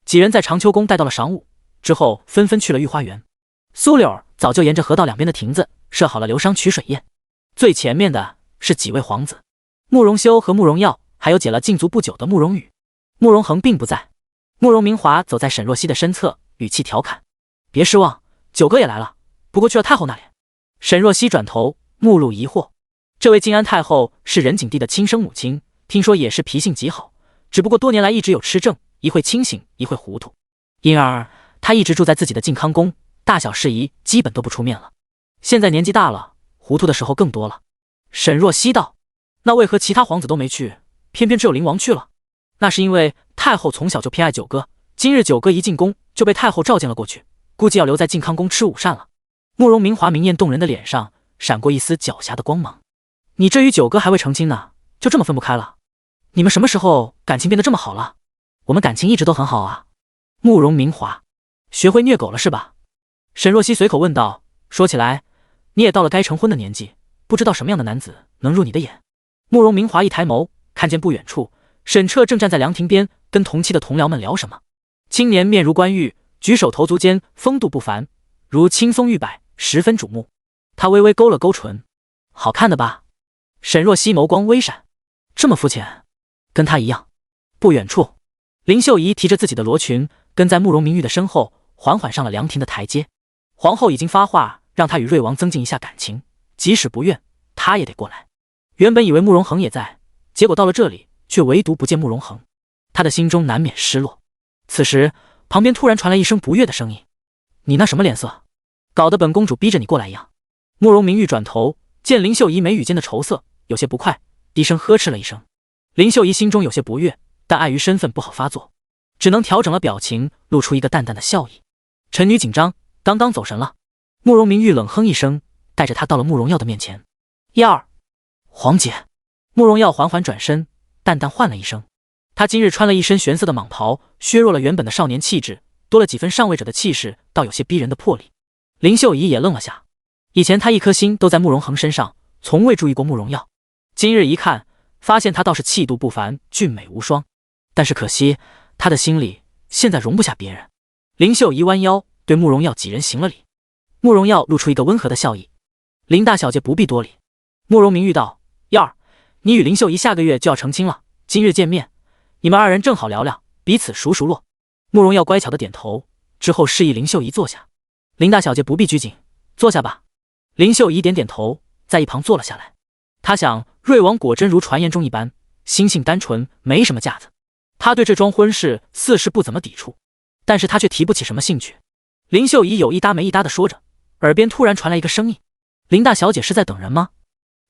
几人在长秋宫待到了晌午之后，纷纷去了御花园。苏柳早就沿着河道两边的亭子设好了流觞曲水宴，最前面的是几位皇子，慕容修和慕容耀，还有解了禁足不久的慕容羽。慕容恒并不在，慕容明华走在沈若曦的身侧，语气调侃：“别失望，九哥也来了，不过去了太后那里。”沈若曦转头，目露疑惑。这位静安太后是仁景帝的亲生母亲，听说也是脾性极好，只不过多年来一直有痴症，一会清醒，一会糊涂，因而她一直住在自己的靖康宫，大小事宜基本都不出面了。现在年纪大了，糊涂的时候更多了。沈若曦道：“那为何其他皇子都没去，偏偏只有灵王去了？”那是因为太后从小就偏爱九哥，今日九哥一进宫就被太后召见了过去，估计要留在靖康宫吃午膳了。慕容明华明艳动人的脸上闪过一丝狡黠的光芒。你这与九哥还未成亲呢，就这么分不开了？你们什么时候感情变得这么好了？我们感情一直都很好啊。慕容明华，学会虐狗了是吧？沈若曦随口问道。说起来，你也到了该成婚的年纪，不知道什么样的男子能入你的眼。慕容明华一抬眸，看见不远处沈彻正站在凉亭边，跟同期的同僚们聊什么。青年面如冠玉，举手投足间风度不凡，如青松玉柏，十分瞩目。他微微勾了勾唇，好看的吧？沈若曦眸光微闪，这么肤浅，跟他一样。不远处，林秀仪提着自己的罗裙，跟在慕容明玉的身后，缓缓上了凉亭的台阶。皇后已经发话，让他与瑞王增进一下感情，即使不愿，他也得过来。原本以为慕容恒也在，结果到了这里，却唯独不见慕容恒，他的心中难免失落。此时，旁边突然传来一声不悦的声音：“你那什么脸色？搞得本公主逼着你过来一样。”慕容明玉转头，见林秀仪眉宇间的愁色，有些不快，低声呵斥了一声。林秀仪心中有些不悦，但碍于身份不好发作，只能调整了表情，露出一个淡淡的笑意。臣女紧张，刚刚走神了。慕容明玉冷哼一声，带着她到了慕容耀的面前。耀，皇姐。慕容耀缓缓转身，淡淡唤了一声。他今日穿了一身玄色的蟒袍，削弱了原本的少年气质，多了几分上位者的气势，倒有些逼人的魄力。林秀仪也愣了下，以前她一颗心都在慕容恒身上，从未注意过慕容耀。今日一看，发现他倒是气度不凡，俊美无双。但是可惜，他的心里现在容不下别人。林秀仪弯腰对慕容耀几人行了礼。慕容耀露出一个温和的笑意：“林大小姐不必多礼。”慕容明玉道：“耀儿，你与林秀仪下个月就要成亲了，今日见面，你们二人正好聊聊彼此熟熟络。”慕容耀乖巧的点头，之后示意林秀仪坐下。林大小姐不必拘谨，坐下吧。林秀仪点点头，在一旁坐了下来。她想，瑞王果真如传言中一般，心性单纯，没什么架子。她对这桩婚事似是不怎么抵触，但是她却提不起什么兴趣。林秀仪有一搭没一搭的说着，耳边突然传来一个声音：“林大小姐是在等人吗？”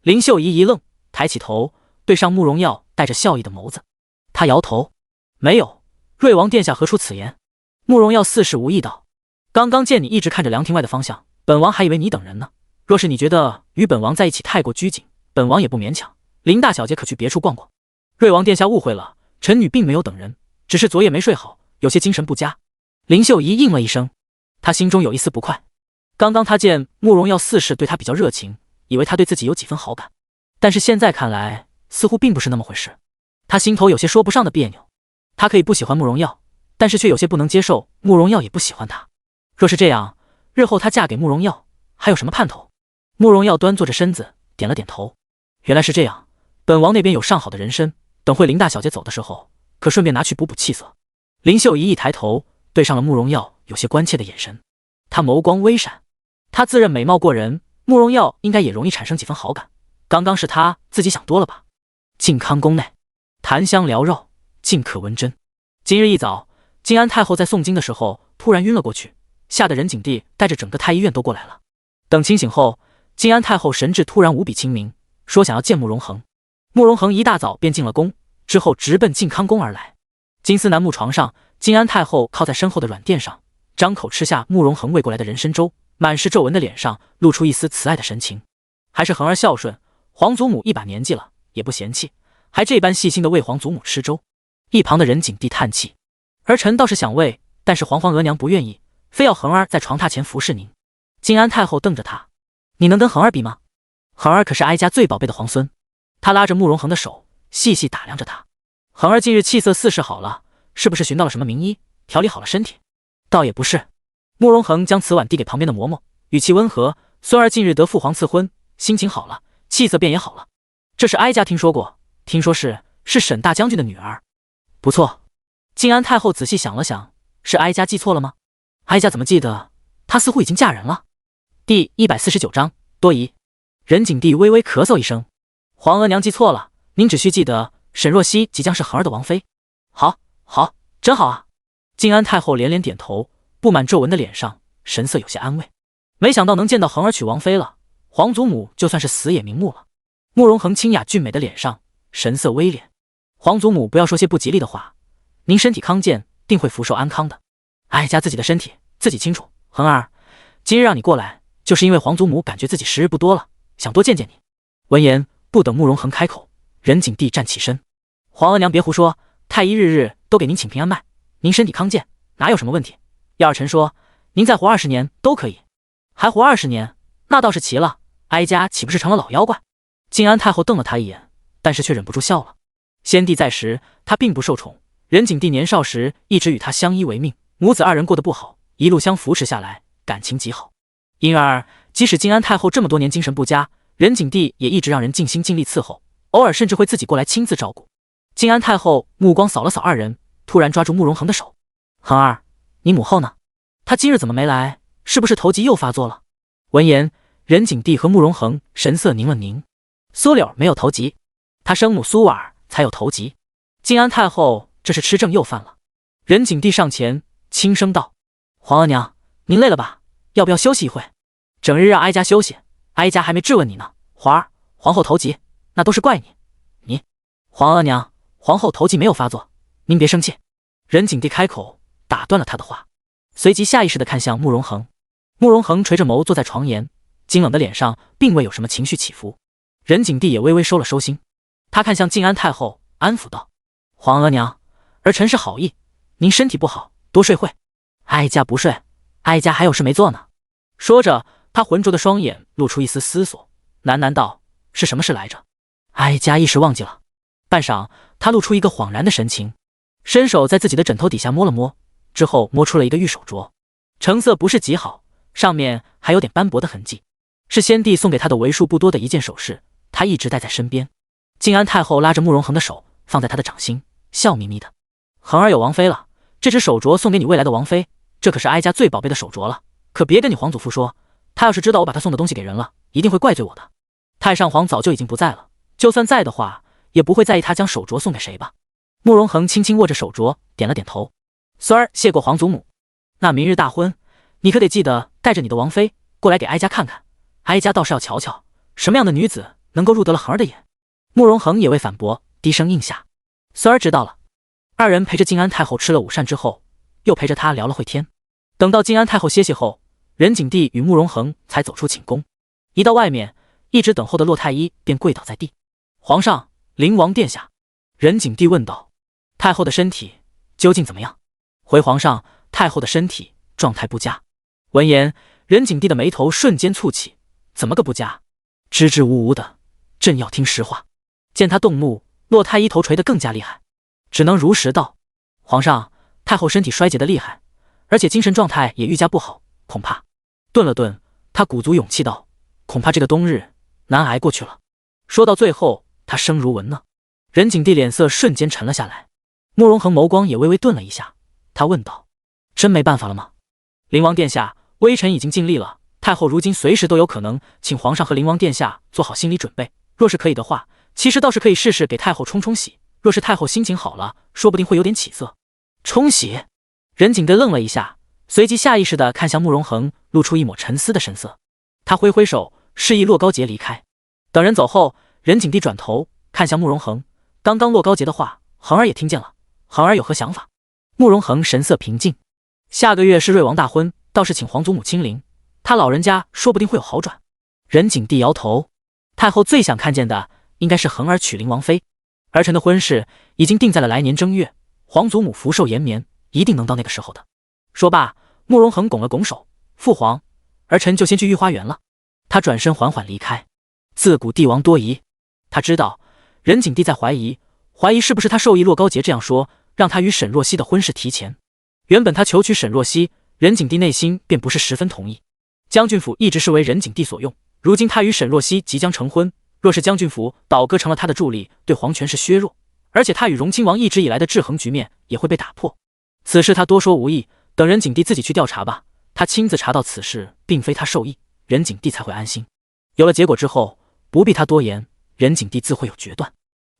林秀仪一愣，抬起头，对上慕容耀带着笑意的眸子。他摇头：“没有，瑞王殿下何出此言？”慕容耀似是无意道：“刚刚见你一直看着凉亭外的方向，本王还以为你等人呢。若是你觉得与本王在一起太过拘谨，本王也不勉强。林大小姐可去别处逛逛。”瑞王殿下误会了，臣女并没有等人，只是昨夜没睡好，有些精神不佳。林秀仪应了一声，她心中有一丝不快。刚刚她见慕容耀似是对她比较热情，以为他对自己有几分好感，但是现在看来似乎并不是那么回事。她心头有些说不上的别扭。她可以不喜欢慕容耀，但是却有些不能接受慕容耀也不喜欢她。若是这样，日后她嫁给慕容耀还有什么盼头？慕容耀端坐着身子，点了点头。原来是这样，本王那边有上好的人参，等会林大小姐走的时候，可顺便拿去补补气色。林秀仪一抬头，对上了慕容耀有些关切的眼神，她眸光微闪。她自认美貌过人，慕容耀应该也容易产生几分好感。刚刚是她自己想多了吧？靖康宫内，檀香缭绕，静客闻真。今日一早，靖安太后在诵经的时候突然晕了过去，吓得仁景帝带着整个太医院都过来了。等清醒后，靖安太后神志突然无比清明，说想要见慕容恒。慕容恒一大早便进了宫，之后直奔靖康宫而来。金丝楠木床上，靖安太后靠在身后的软垫上，张口吃下慕容恒喂过来的人参粥，满是皱纹的脸上露出一丝慈爱的神情。还是恒儿孝顺，皇祖母一把年纪了也不嫌弃，还这般细心的喂皇祖母吃粥。一旁的仁景帝叹气：“儿臣倒是想喂，但是皇额娘不愿意，非要恒儿在床榻前服侍您。”靖安太后瞪着他：“你能跟恒儿比吗？恒儿可是哀家最宝贝的皇孙。他拉着慕容恒的手，细细打量着他。恒儿近日气色似是好了，是不是寻到了什么名医，调理好了身体？倒也不是。慕容恒将瓷碗递给旁边的嬷嬷，语气温和：孙儿近日得父皇赐婚，心情好了，气色便也好了。这是哀家听说过，听说是沈大将军的女儿。不错。静安太后仔细想了想，是哀家记错了吗？哀家怎么记得她似乎已经嫁人了？第149章多疑。任景帝微微咳嗽一声：皇额娘记错了，您只需记得沈若曦即将是恒儿的王妃。好，好，真好啊！静安太后连连点头，布满皱纹的脸上神色有些安慰。没想到能见到恒儿娶王妃了，皇祖母就算是死也瞑目了。慕容恒清雅俊美的脸上神色微敛：皇祖母不要说些不吉利的话，您身体康健，定会福寿安康的。哀家自己的身体自己清楚。恒儿，今日让你过来，就是因为皇祖母感觉自己时日不多了，想多见见你。闻言，不等慕容恒开口，任景帝站起身：皇额娘别胡说，太医日日都给您请平安脉，您身体康健，哪有什么问题？要是臣说您再活20年都可以。还活20年，那倒是奇了，哀家岂不是成了老妖怪？静安太后瞪了他一眼，但是却忍不住笑了。先帝在时，他并不受宠，任景帝年少时一直与他相依为命，母子2人过得不好，一路相扶持下来，感情极好。因而即使静安太后这么多年精神不佳，任景帝也一直让人尽心尽力伺候，偶尔甚至会自己过来亲自照顾。静安太后目光扫了扫2人，突然抓住慕容恒的手：恒儿，你母后呢？她今日怎么没来？是不是头疾又发作了？闻言，任景帝和慕容恒神色凝了凝。苏柳没有头疾，她生母苏婉才有头疾。静安太后这是吃正又犯了。任景帝上前轻声道：皇额娘，您累了吧？要不要休息一会？整日让哀家休息，哀家还没质问你呢。华儿，皇后头疾，那都是怪你。皇额娘，皇后头疾没有发作，您别生气。任景帝开口打断了他的话，随即下意识地看向慕容恒。慕容恒垂着眸坐在床沿，冰冷的脸上并未有什么情绪起伏。任景帝也微微收了收心，他看向静安太后，安抚道：皇额娘，儿臣是好意，您身体不好，多睡会。哀家不睡，哀家还有事没做呢。说着，他浑浊的双眼露出一丝思索，喃喃道：是什么事来着？哀家一时忘记了。半晌，他露出一个恍然的神情，伸手在自己的枕头底下摸了摸，之后摸出了一个玉手镯，成色不是极好，上面还有点斑驳的痕迹，是先帝送给他的为数不多的一件首饰，他一直带在身边。静安太后拉着慕容恒的手放在他的掌心，笑眯眯的：恒儿有王妃了，这只手镯送给你未来的王妃，这可是哀家最宝贝的手镯了，可别跟你皇祖父说，他要是知道我把他送的东西给人了，一定会怪罪我的。太上皇早就已经不在了，就算在的话，也不会在意他将手镯送给谁吧。慕容恒轻轻握着手镯，点了点头：孙儿谢过皇祖母。那明日大婚，你可得记得带着你的王妃过来给哀家看看，哀家倒是要瞧瞧什么样的女子能够入得了恒儿的眼。慕容恒也未反驳，低声应下：孙儿知道了。2人陪着静安太后吃了午膳之后，又陪着她聊了会天。等到静安太后歇息后，任景帝与慕容恒才走出寝宫。一到外面，一直等候的骆太医便跪倒在地：皇上，灵王殿下。任景帝问道：太后的身体究竟怎么样？回皇上，太后的身体状态不佳。闻言，任景帝的眉头瞬间蹙起：怎么个不佳？支支吾吾的，朕要听实话。见他动怒，骆太医头垂得更加厉害，只能如实道：皇上，太后身体衰竭的厉害，而且精神状态也愈加不好，恐怕……顿了顿，他鼓足勇气道：恐怕这个冬日难挨过去了。说到最后，他声如蚊呢。任景帝脸色瞬间沉了下来，慕容恒眸光也微微顿了一下，他问道：真没办法了吗？灵王殿下，微臣已经尽力了，太后如今随时都有可能，请皇上和灵王殿下做好心理准备。若是可以的话，其实倒是可以试试给太后冲冲喜，若是太后心情好了，说不定会有点起色。冲喜？任景帝愣了一下，随即下意识地看向慕容恒，露出一抹沉思的神色。他挥挥手示意骆高杰离开。等人走后，任景帝转头看向慕容恒，刚刚骆高杰的话恒儿也听见了，恒儿有何想法？慕容恒神色平静：下个月是瑞王大婚，倒是请皇祖母亲临，他老人家说不定会有好转。任景帝摇头：太后最想看见的应该是恒儿娶灵王妃，儿臣的婚事已经定在了来年正月，皇祖母福寿延绵，一定能到那个时候的。说罢，慕容恒拱了拱手：父皇，儿臣就先去御花园了。他转身缓缓离开。自古帝王多疑，他知道任景帝在怀疑是不是他授意骆高杰这样说，让他与沈若曦的婚事提前。原本他求娶沈若曦，任景帝内心便不是十分同意。将军府一直是为任景帝所用，如今他与沈若曦即将成婚，若是将军府倒戈成了他的助力，对皇权是削弱，而且他与荣亲王一直以来的制衡局面也会被打破。此事他多说无益，等任景帝自己去调查吧。他亲自查到此事并非他授意，任景帝才会安心。有了结果之后，不必他多言，任景帝自会有决断。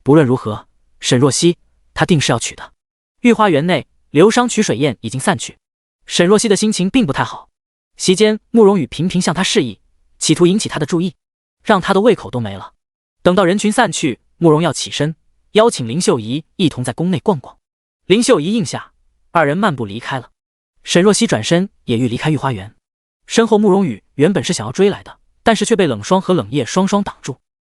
不论如何，沈若曦他定是要娶的。御花园内，流觞曲水宴已经散去，沈若曦的心情并不太好。席间，慕容羽频频向他示意，企图引起他的注意，让他的胃口都没了。等到人群散去，慕容要起身，邀请林秀仪一同在宫内逛逛。林秀仪应下，二人漫步离开了。沈若曦转身也欲离开御花园，身后慕容羽原本是想要追来的，但是却被冷霜和冷夜双双挡住。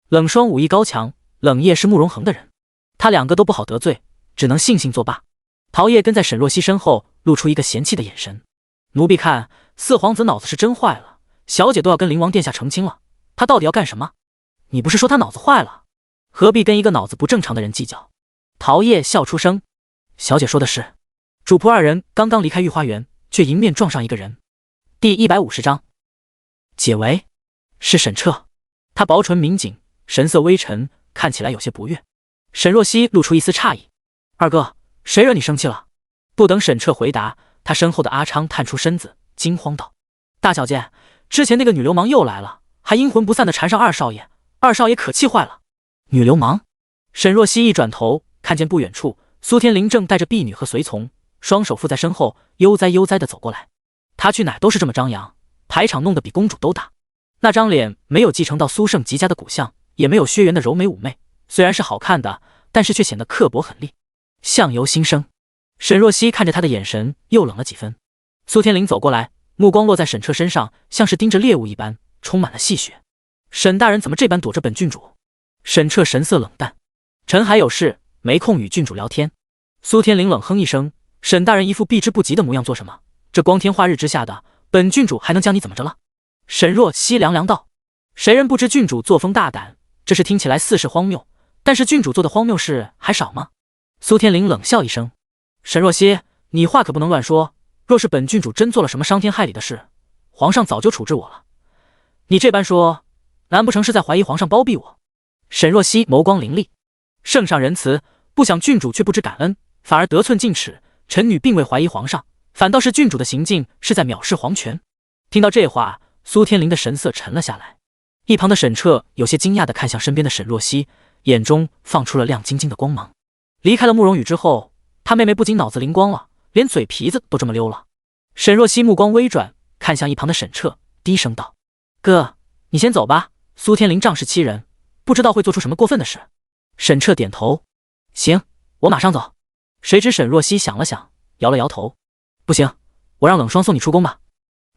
冷霜武艺高强，冷夜是慕容恒的人，他两个都不好得罪，只能悻悻作罢。陶叶跟在沈若曦身后，露出一个嫌弃的眼神。奴婢看四皇子脑子是真坏了，小姐都要跟灵王殿下成亲了，他到底要干什么？你不是说他脑子坏了，何必跟一个脑子不正常的人计较？陶叶笑出声，小姐说的是。主仆二人刚刚离开御花园，却迎面撞上一个人。第150章，解围。是沈彻，他薄唇抿紧，神色微沉，看起来有些不悦。沈若曦露出一丝诧异：“二哥，谁惹你生气了？”不等沈彻回答，他身后的阿昌探出身子，惊慌道：“大小姐，之前那个女流氓又来了，还阴魂不散地缠上二少爷，二少爷可气坏了。”女流氓？沈若曦一转头，看见不远处苏天灵正带着婢女和随从，双手负在身后，悠哉悠哉地走过来。他去哪都是这么张扬，排场弄得比公主都大。那张脸没有继承到苏盛极家的骨相，也没有薛元的柔美妩媚，虽然是好看的，但是却显得刻薄狠厉。相由心生，沈若曦看着他的眼神又冷了几分。苏天灵走过来，目光落在沈彻身上，像是盯着猎物一般，充满了戏谑。沈大人怎么这般躲着本郡主？沈彻神色冷淡，臣还有事，没空与郡主聊天。苏天灵冷哼一声，沈大人一副避之不及的模样做什么？这光天化日之下的，本郡主还能将你怎么着了？沈若曦凉凉道：“谁人不知郡主作风大胆？这事听起来似是荒谬，但是郡主做的荒谬事还少吗？”苏天灵冷笑一声：“沈若曦，你话可不能乱说。若是本郡主真做了什么伤天害理的事，皇上早就处置我了。你这般说，难不成是在怀疑皇上包庇我？”沈若曦眸光凌厉：“圣上仁慈，不想郡主却不知感恩，反而得寸进尺。臣女并未怀疑皇上，反倒是郡主的行径是在藐视皇权。”听到这话，苏天灵的神色沉了下来。一旁的沈彻有些惊讶地看向身边的沈若曦，眼中放出了亮晶晶的光芒。离开了慕容羽之后，他妹妹不仅脑子灵光了，连嘴皮子都这么溜了。沈若曦目光微转，看向一旁的沈彻，低声道：“哥，你先走吧。苏天灵仗势欺人，不知道会做出什么过分的事。”沈彻点头：“行，我马上走。”谁知沈若曦想了想，摇了摇头：“不行，我让冷霜送你出宫吧。”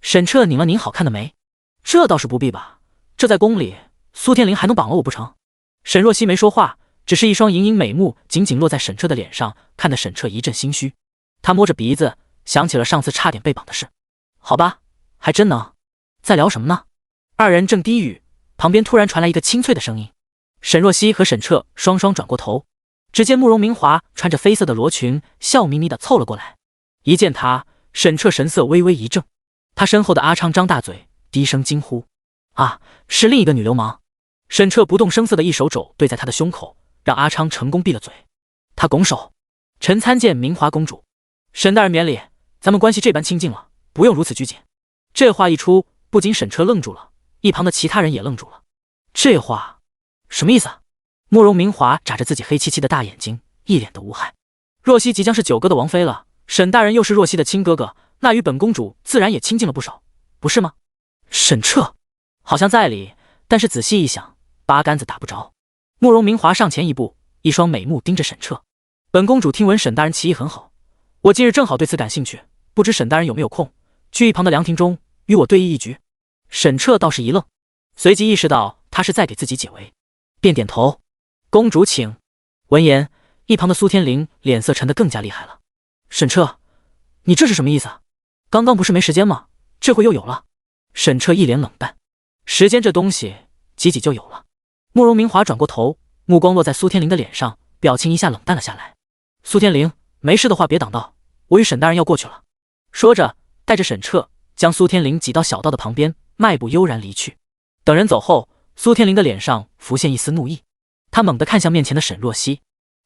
沈彻拧了拧好看的眉：“这倒是不必吧，这在宫里，苏天灵还能绑了我不成？”沈若曦没说话，只是一双盈盈美目紧紧落在沈彻的脸上，看得沈彻一阵心虚。他摸着鼻子，想起了上次差点被绑的事。好吧，还真能。在聊什么呢？二人正低语，旁边突然传来一个清脆的声音。沈若曦和沈彻双双转过头，只见慕容明华穿着绯色的罗裙，笑眯眯地凑了过来。一见他，沈彻神色微微一怔。他身后的阿昌张大嘴，低声惊呼：“啊，是另一个女流氓！”沈彻不动声色的一手肘对在他的胸口，让阿昌成功闭了嘴。他拱手：“臣参见明华公主。”沈大人免礼，咱们关系这般亲近了，不用如此拘谨。这话一出，不仅沈彻愣住了，一旁的其他人也愣住了。这话什么意思啊？慕容明华眨着自己黑漆漆的大眼睛，一脸的无害。若曦即将是九哥的王妃了，沈大人又是若曦的亲哥哥，那与本公主自然也亲近了不少，不是吗？沈彻好像在理，但是仔细一想，八竿子打不着。慕容明华上前一步，一双美目盯着沈彻：“本公主听闻沈大人棋艺很好，我今日正好对此感兴趣，不知沈大人有没有空，去一旁的凉亭中与我对弈一局？”沈彻倒是一愣，随即意识到他是在给自己解围，便点头：“公主请。”闻言，一旁的苏天灵脸色沉得更加厉害了：“沈彻，你这是什么意思啊？刚刚不是没时间吗？这会又有了？”沈彻一脸冷淡：“时间这东西挤挤就有了。慕容明华转过头，目光落在苏天灵的脸上，表情一下冷淡了下来。苏天灵，没事的话别挡道，我与沈大人要过去了。说着，带着沈彻将苏天灵挤到小道的旁边，迈步悠然离去。等人走后，苏天灵的脸上浮现一丝怒意，他猛地看向面前的沈若曦。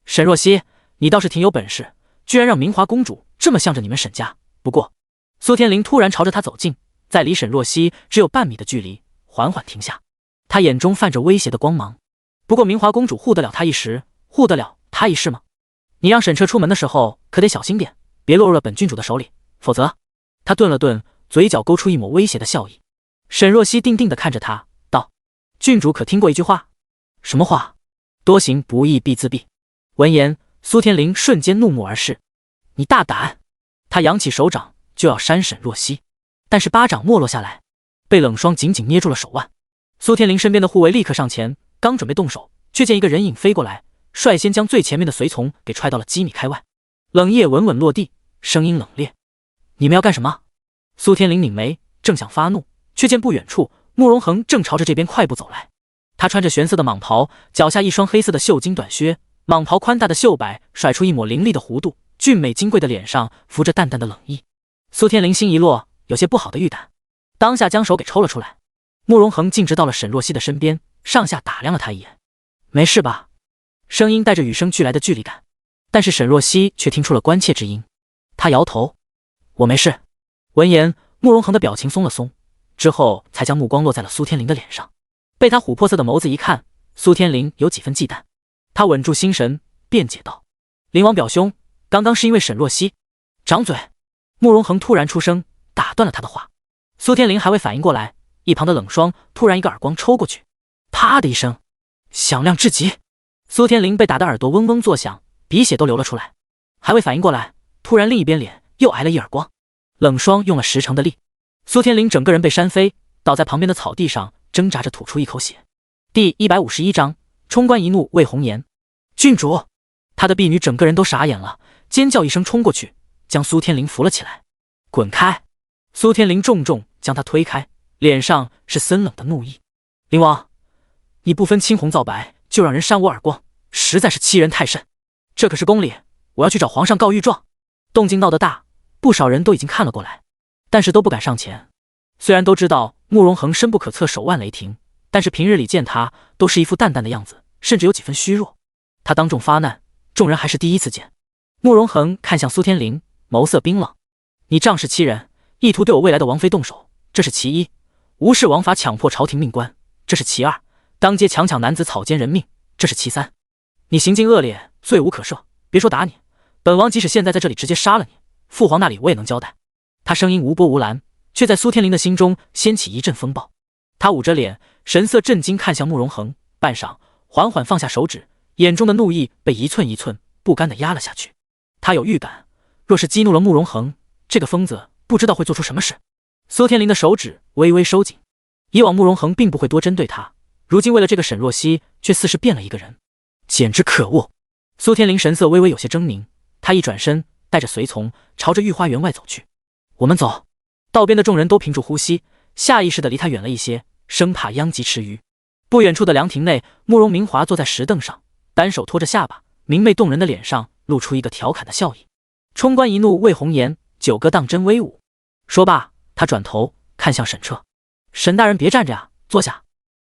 沈若曦，你倒是挺有本事，居然让明华公主这么向着你们沈家。不过，苏天灵突然朝着他走近，在离沈若曦只有半米的距离，缓缓停下。他眼中泛着威胁的光芒。不过明华公主护得了他一时，护得了他一世吗？你让沈彻出门的时候可得小心点，别落入了本郡主的手里，否则……他顿了顿，嘴角勾出一抹威胁的笑意。沈若曦定定地看着他，道：“郡主可听过一句话？什么话？多行不义必自毙。”闻言，苏天灵瞬间怒目而视：“你大胆！”他扬起手掌就要扇沈若曦，但是巴掌没落下来，被冷霜紧紧捏住了手腕。苏天灵身边的护卫立刻上前，刚准备动手，却见一个人影飞过来，率先将最前面的随从给踹到了几米开外。冷叶稳稳落地，声音冷冽：“你们要干什么？”苏天灵拧眉，正想发怒，却见不远处慕容恒正朝着这边快步走来。他穿着玄色的蟒袍，脚下一双黑色的绣金短靴，蟒袍宽大的袖摆甩出一抹凌厉的弧度，俊美金贵的脸上浮着淡淡的冷意。苏天灵心一落，有些不好的预感，当下将手给抽了出来。慕容恒径直到了沈若曦的身边，上下打量了他一眼：“没事吧？”声音带着与生俱来的距离感，但是沈若曦却听出了关切之音。他摇头：“我没事。”闻言，慕容恒的表情松了松，之后才将目光落在了苏天灵的脸上。被他琥珀色的眸子一看，苏天灵有几分忌惮。他稳住心神，辩解道：“灵王表兄，刚刚是因为沈若曦。”掌嘴！慕容恒突然出声，打断了他的话。苏天灵还未反应过来，一旁的冷霜突然一个耳光抽过去，啪的一声，响亮至极。苏天灵被打得耳朵嗡嗡作响，鼻血都流了出来。还未反应过来，突然另一边脸又挨了一耳光。冷霜用了10成的力，苏天灵整个人被扇飞，倒在旁边的草地上，挣扎着吐出一口血。第151章，冲冠一怒为红颜。郡主！他的婢女整个人都傻眼了，尖叫一声冲过去，将苏天灵扶了起来。滚开！苏天灵重重将他推开，脸上是森冷的怒意。灵王，你不分青红皂白就让人扇我耳光，实在是欺人太甚。这可是宫里，我要去找皇上告御状。动静闹得大，不少人都已经看了过来，但是都不敢上前。虽然都知道慕容恒深不可测，手腕雷霆，但是平日里见他都是一副淡淡的样子，甚至有几分虚弱。他当众发难，众人还是第一次见。慕容恒看向苏天灵，眸色冰冷：“你仗势欺人，意图对我未来的王妃动手，这是其一；无视王法，强迫朝廷命官，这是其二；当街强抢男子，草菅人命，这是其三。你行径恶劣，罪无可赦，别说打你，本王即使现在在这里直接杀了你，父皇那里我也能交代。”他声音无波无澜，却在苏天灵的心中掀起一阵风暴。他捂着脸，神色震惊看向慕容恒，半晌缓缓放下手指，眼中的怒意被一寸一寸不甘地压了下去。他有预感，若是激怒了慕容恒，这个疯子不知道会做出什么事。苏天灵的手指微微收紧，以往慕容恒并不会多针对他，如今为了这个沈若曦，却似是变了一个人，简直可恶。苏天灵神色微微有些狰狞，他一转身，带着随从朝着御花园外走去。我们走。道边的众人都屏住呼吸，下意识地离他远了一些，生怕殃及池鱼。不远处的凉亭内，慕容明华坐在石凳上，单手托着下巴，明媚动人的脸上露出一个调侃的笑意。冲冠一怒为红颜，九歌当真威武。说罢，他转头看向沈彻：“沈大人别站着呀，坐下。”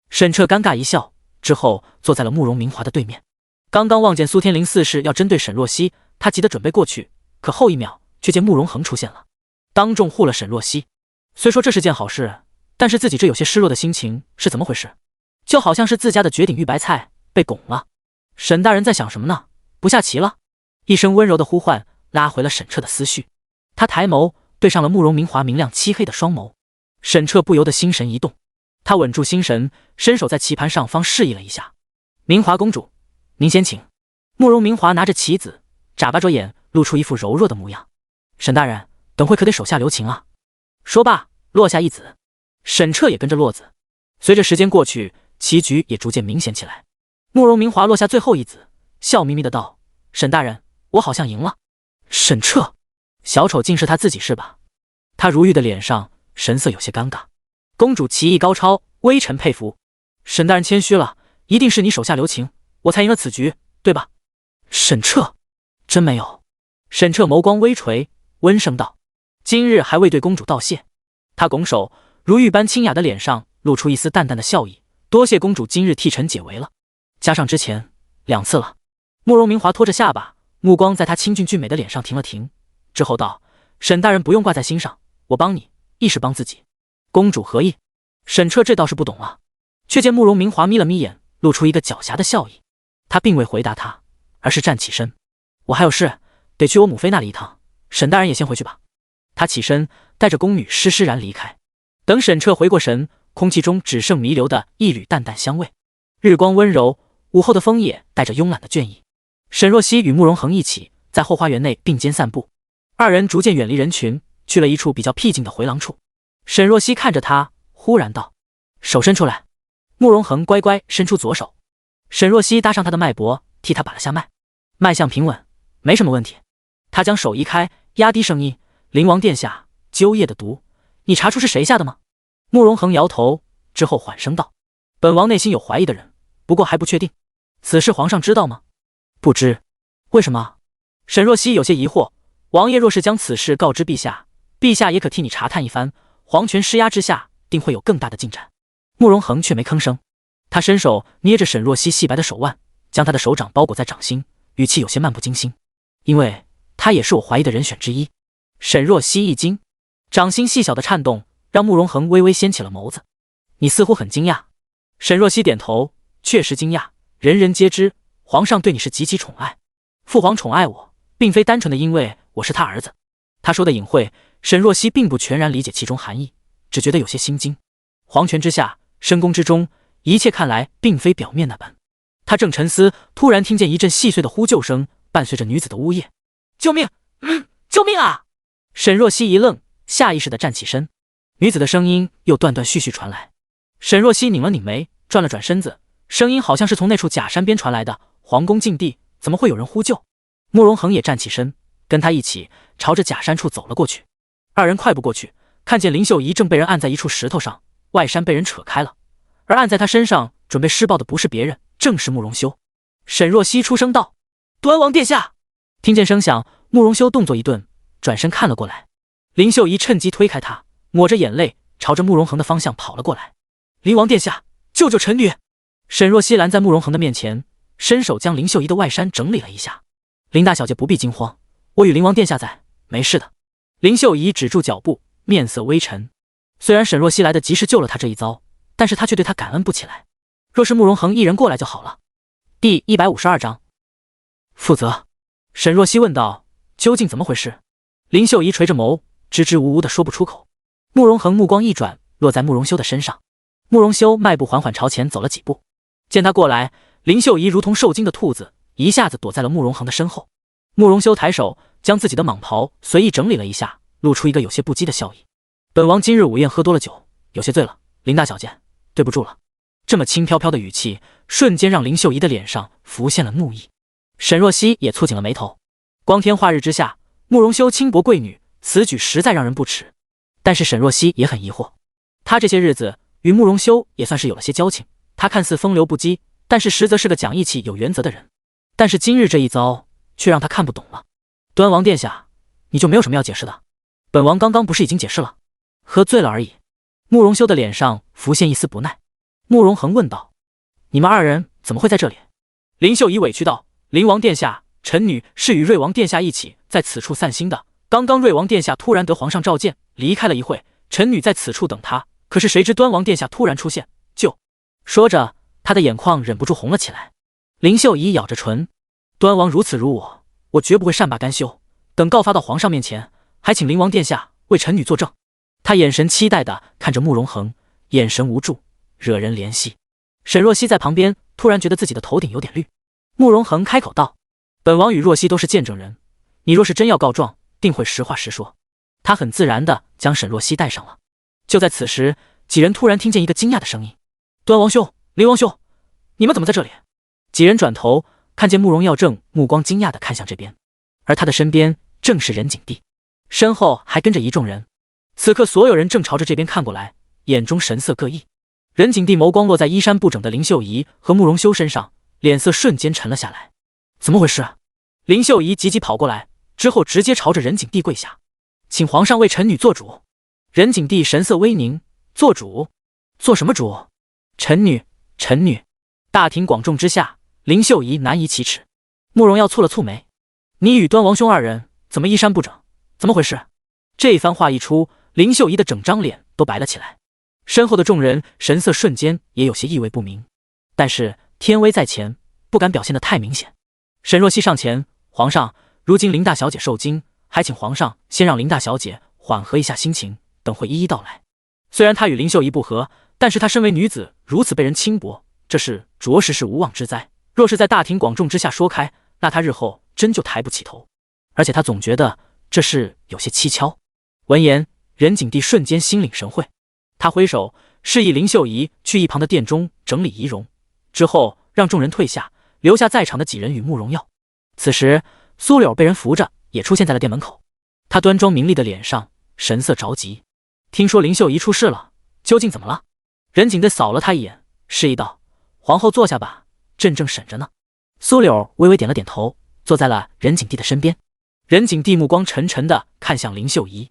沈彻尴尬一笑，之后坐在了慕容明华的对面。刚刚望见苏天灵似是要针对沈若曦，他急得准备过去，可后一秒却见慕容恒出现了，当众护了沈若曦。虽说这是件好事，但是自己这有些失落的心情是怎么回事？就好像是自家的绝顶玉白菜被拱了。沈大人在想什么呢？不下棋了？一声温柔的呼唤拉回了沈彻的思绪。他抬眸对上了慕容明华明亮漆黑的双眸，沈彻不由得心神一动，他稳住心神，伸手在棋盘上方示意了一下：“明华公主，您先请。”慕容明华拿着棋子，眨巴着眼，露出一副柔弱的模样：“沈大人，等会可得手下留情啊。”说罢，落下一子。沈彻也跟着落子。随着时间过去，棋局也逐渐明显起来。慕容明华落下最后一子，笑眯眯的道：“沈大人，我好像赢了。”沈彻，小丑竟是他自己是吧？他如玉的脸上神色有些尴尬。公主棋艺高超，微臣佩服。沈大人谦虚了，一定是你手下留情，我才赢了此局，对吧？沈彻，真没有。沈彻眸光微垂，温声道：今日还未对公主道谢。他拱手，如玉般清雅的脸上露出一丝淡淡的笑意，多谢公主今日替臣解围了，加上之前2次了。慕容明华拖着下巴，目光在他清俊俊美的脸上停了停，之后道：沈大人不用挂在心上，我帮你亦是帮自己。公主何意？沈彻这倒是不懂了，却见慕容明华眯了眯眼，露出一个狡黠的笑意。他并未回答他，而是站起身：我还有事，得去我母妃那里一趟，沈大人也先回去吧。他起身，带着宫女施施然离开。等沈彻回过神，空气中只剩弥留的一缕淡淡香味。日光温柔，午后的风也带着慵懒的倦意。沈若曦与慕容恒一起在后花园内并肩散步，二人逐渐远离人群，去了一处比较僻静的回廊处。沈若曦看着他，忽然道：手伸出来。慕容恒乖乖伸出左手，沈若曦搭上他的脉搏，替他把了下脉，脉象平稳，没什么问题。他将手移开，压低声音：灵王殿下，鸠夜的毒，你查出是谁下的吗？慕容恒摇头，之后缓声道：本王内心有怀疑的人，不过还不确定。此事皇上知道吗？不知。为什么？沈若曦有些疑惑。王爷若是将此事告知陛下，陛下也可替你查探一番，皇权施压之下，定会有更大的进展。慕容恒却没吭声，他伸手捏着沈若曦细白的手腕，将她的手掌包裹在掌心，语气有些漫不经心：因为他也是我怀疑的人选之一。沈若曦一惊，掌心细小的颤动让慕容恒微微掀起了眸子。你似乎很惊讶。沈若曦点头，确实惊讶，人人皆知皇上对你是极其宠爱，父皇宠爱我，并非单纯的因为我是他儿子。他说的隐晦，沈若曦并不全然理解其中含义，只觉得有些心惊。皇权之下，深宫之中，一切看来并非表面那般。他正沉思，突然听见一阵细碎的呼救声，伴随着女子的呜咽：救命！救命啊！沈若曦一愣，下意识地站起身。女子的声音又断断续续传来。沈若曦拧了拧眉，转了转身子，声音好像是从那处假山边传来的。皇宫禁地，怎么会有人呼救？慕容恒也站起身，跟他一起朝着假山处走了过去。二人快步过去，看见林秀仪正被人按在一处石头上，外衫被人扯开了，而按在他身上准备施暴的不是别人，正是慕容修。沈若曦出声道：端王殿下。听见声响，慕容修动作一顿，转身看了过来。林秀仪趁机推开他，抹着眼泪朝着慕容恒的方向跑了过来。灵王殿下，救救臣女！沈若曦拦在慕容恒的面前，伸手将林秀仪的外衫整理了一下。林大小姐不必惊慌，我与灵王殿下在，没事的。林秀仪止住脚步，面色微沉。虽然沈若曦来得及时救了她这一遭，但是她却对她感恩不起来。若是慕容恒一人过来就好了。第152章负责。沈若曦问道：究竟怎么回事？林秀仪垂着眸，支支吾吾的说不出口。慕容恒目光一转，落在慕容修的身上。慕容修迈步缓缓朝前走了几步，见他过来，林秀仪如同受惊的兔子，一下子躲在了慕容恒的身后。慕容修抬手将自己的蟒袍随意整理了一下，露出一个有些不羁的笑意。本王今日午宴喝多了酒，有些醉了，林大小姐，对不住了。这么轻飘飘的语气，瞬间让林秀仪的脸上浮现了怒意。沈若曦也蹙紧了眉头。光天化日之下，慕容修轻薄贵女，此举实在让人不齿。但是沈若曦也很疑惑，她这些日子与慕容修也算是有了些交情，他看似风流不羁，但是实则是个讲义气有原则的人。但是今日这一遭却让他看不懂了。端王殿下，你就没有什么要解释的？本王刚刚不是已经解释了，喝醉了而已。慕容修的脸上浮现一丝不耐。慕容恒问道：你们二人怎么会在这里？林秀仪委屈道：灵王殿下，臣女是与瑞王殿下一起在此处散心的。刚刚瑞王殿下突然得皇上召见，离开了一会，臣女在此处等他，可是谁知端王殿下突然出现，就……说着，他的眼眶忍不住红了起来。林秀仪咬着唇：端王如此辱我，我绝不会善罢甘休，等告发到皇上面前，还请灵王殿下为臣女作证。他眼神期待地看着慕容恒，眼神无助，惹人怜惜。沈若曦在旁边突然觉得自己的头顶有点绿。慕容恒开口道：本王与若曦都是见证人，你若是真要告状，定会实话实说。他很自然地将沈若曦带上了。就在此时，几人突然听见一个惊讶的声音：端王兄，灵王兄，你们怎么在这里？几人转头看见慕容耀正目光惊讶地看向这边，而他的身边正是任景帝，身后还跟着一众人。此刻所有人正朝着这边看过来，眼中神色各异。任景帝眸光落在衣衫不整的林秀仪和慕容修身上，脸色瞬间沉了下来。怎么回事？林秀仪急急跑过来，之后直接朝着任景帝跪下，请皇上为臣女做主。任景帝神色微凝，做主？做什么主？臣女，臣女。大庭广众之下，林秀仪难以启齿。慕容耀蹙了蹙眉，你与端王兄二人怎么衣衫不整？怎么回事？这番话一出，林秀仪的整张脸都白了起来，身后的众人神色瞬间也有些意味不明，但是天威在前，不敢表现得太明显。沈若曦上前，皇上，如今林大小姐受惊，还请皇上先让林大小姐缓和一下心情，等会一一道来。虽然她与林秀仪不和，但是她身为女子，如此被人轻薄，这事着实是无妄之灾。若是在大庭广众之下说开，那她日后真就抬不起头。而且她总觉得这事有些蹊跷。闻言，任景帝瞬间心领神会，他挥手示意林秀仪去一旁的殿中整理仪容，之后让众人退下，留下在场的几人与慕容耀。此时苏柳被人扶着也出现在了殿门口，他端庄明丽的脸上神色着急。听说林秀仪出事了，究竟怎么了？任景帝扫了他一眼，示意道：皇后坐下吧，朕正审着呢。苏柳微微点了点头，坐在了任景帝的身边。任景帝目光沉沉地看向林秀仪，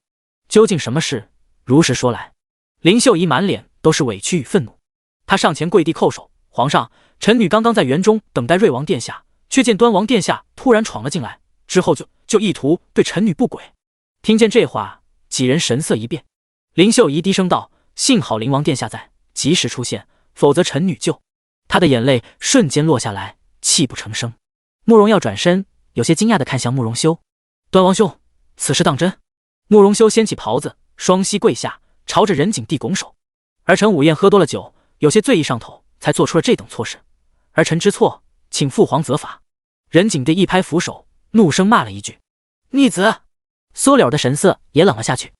究竟什么事？如实说来。林秀仪满脸都是委屈与愤怒，她上前跪地叩首：皇上，臣女刚刚在园中等待瑞王殿下，却见端王殿下突然闯了进来，之后就意图对臣女不轨。听见这话，几人神色一变。林秀仪低声道：幸好灵王殿下在，及时出现，否则臣女就……她的眼泪瞬间落下来，泣不成声。慕容耀转身，有些惊讶地看向慕容修：端王兄，此事当真？慕容修掀起袍子，双膝跪下，朝着任景帝拱手：儿臣午宴喝多了酒，有些醉意上头，才做出了这等错事，儿臣知错，请父皇责罚。任景帝一拍扶手，怒声骂了一句：逆子！苏柳的神色也冷了下去：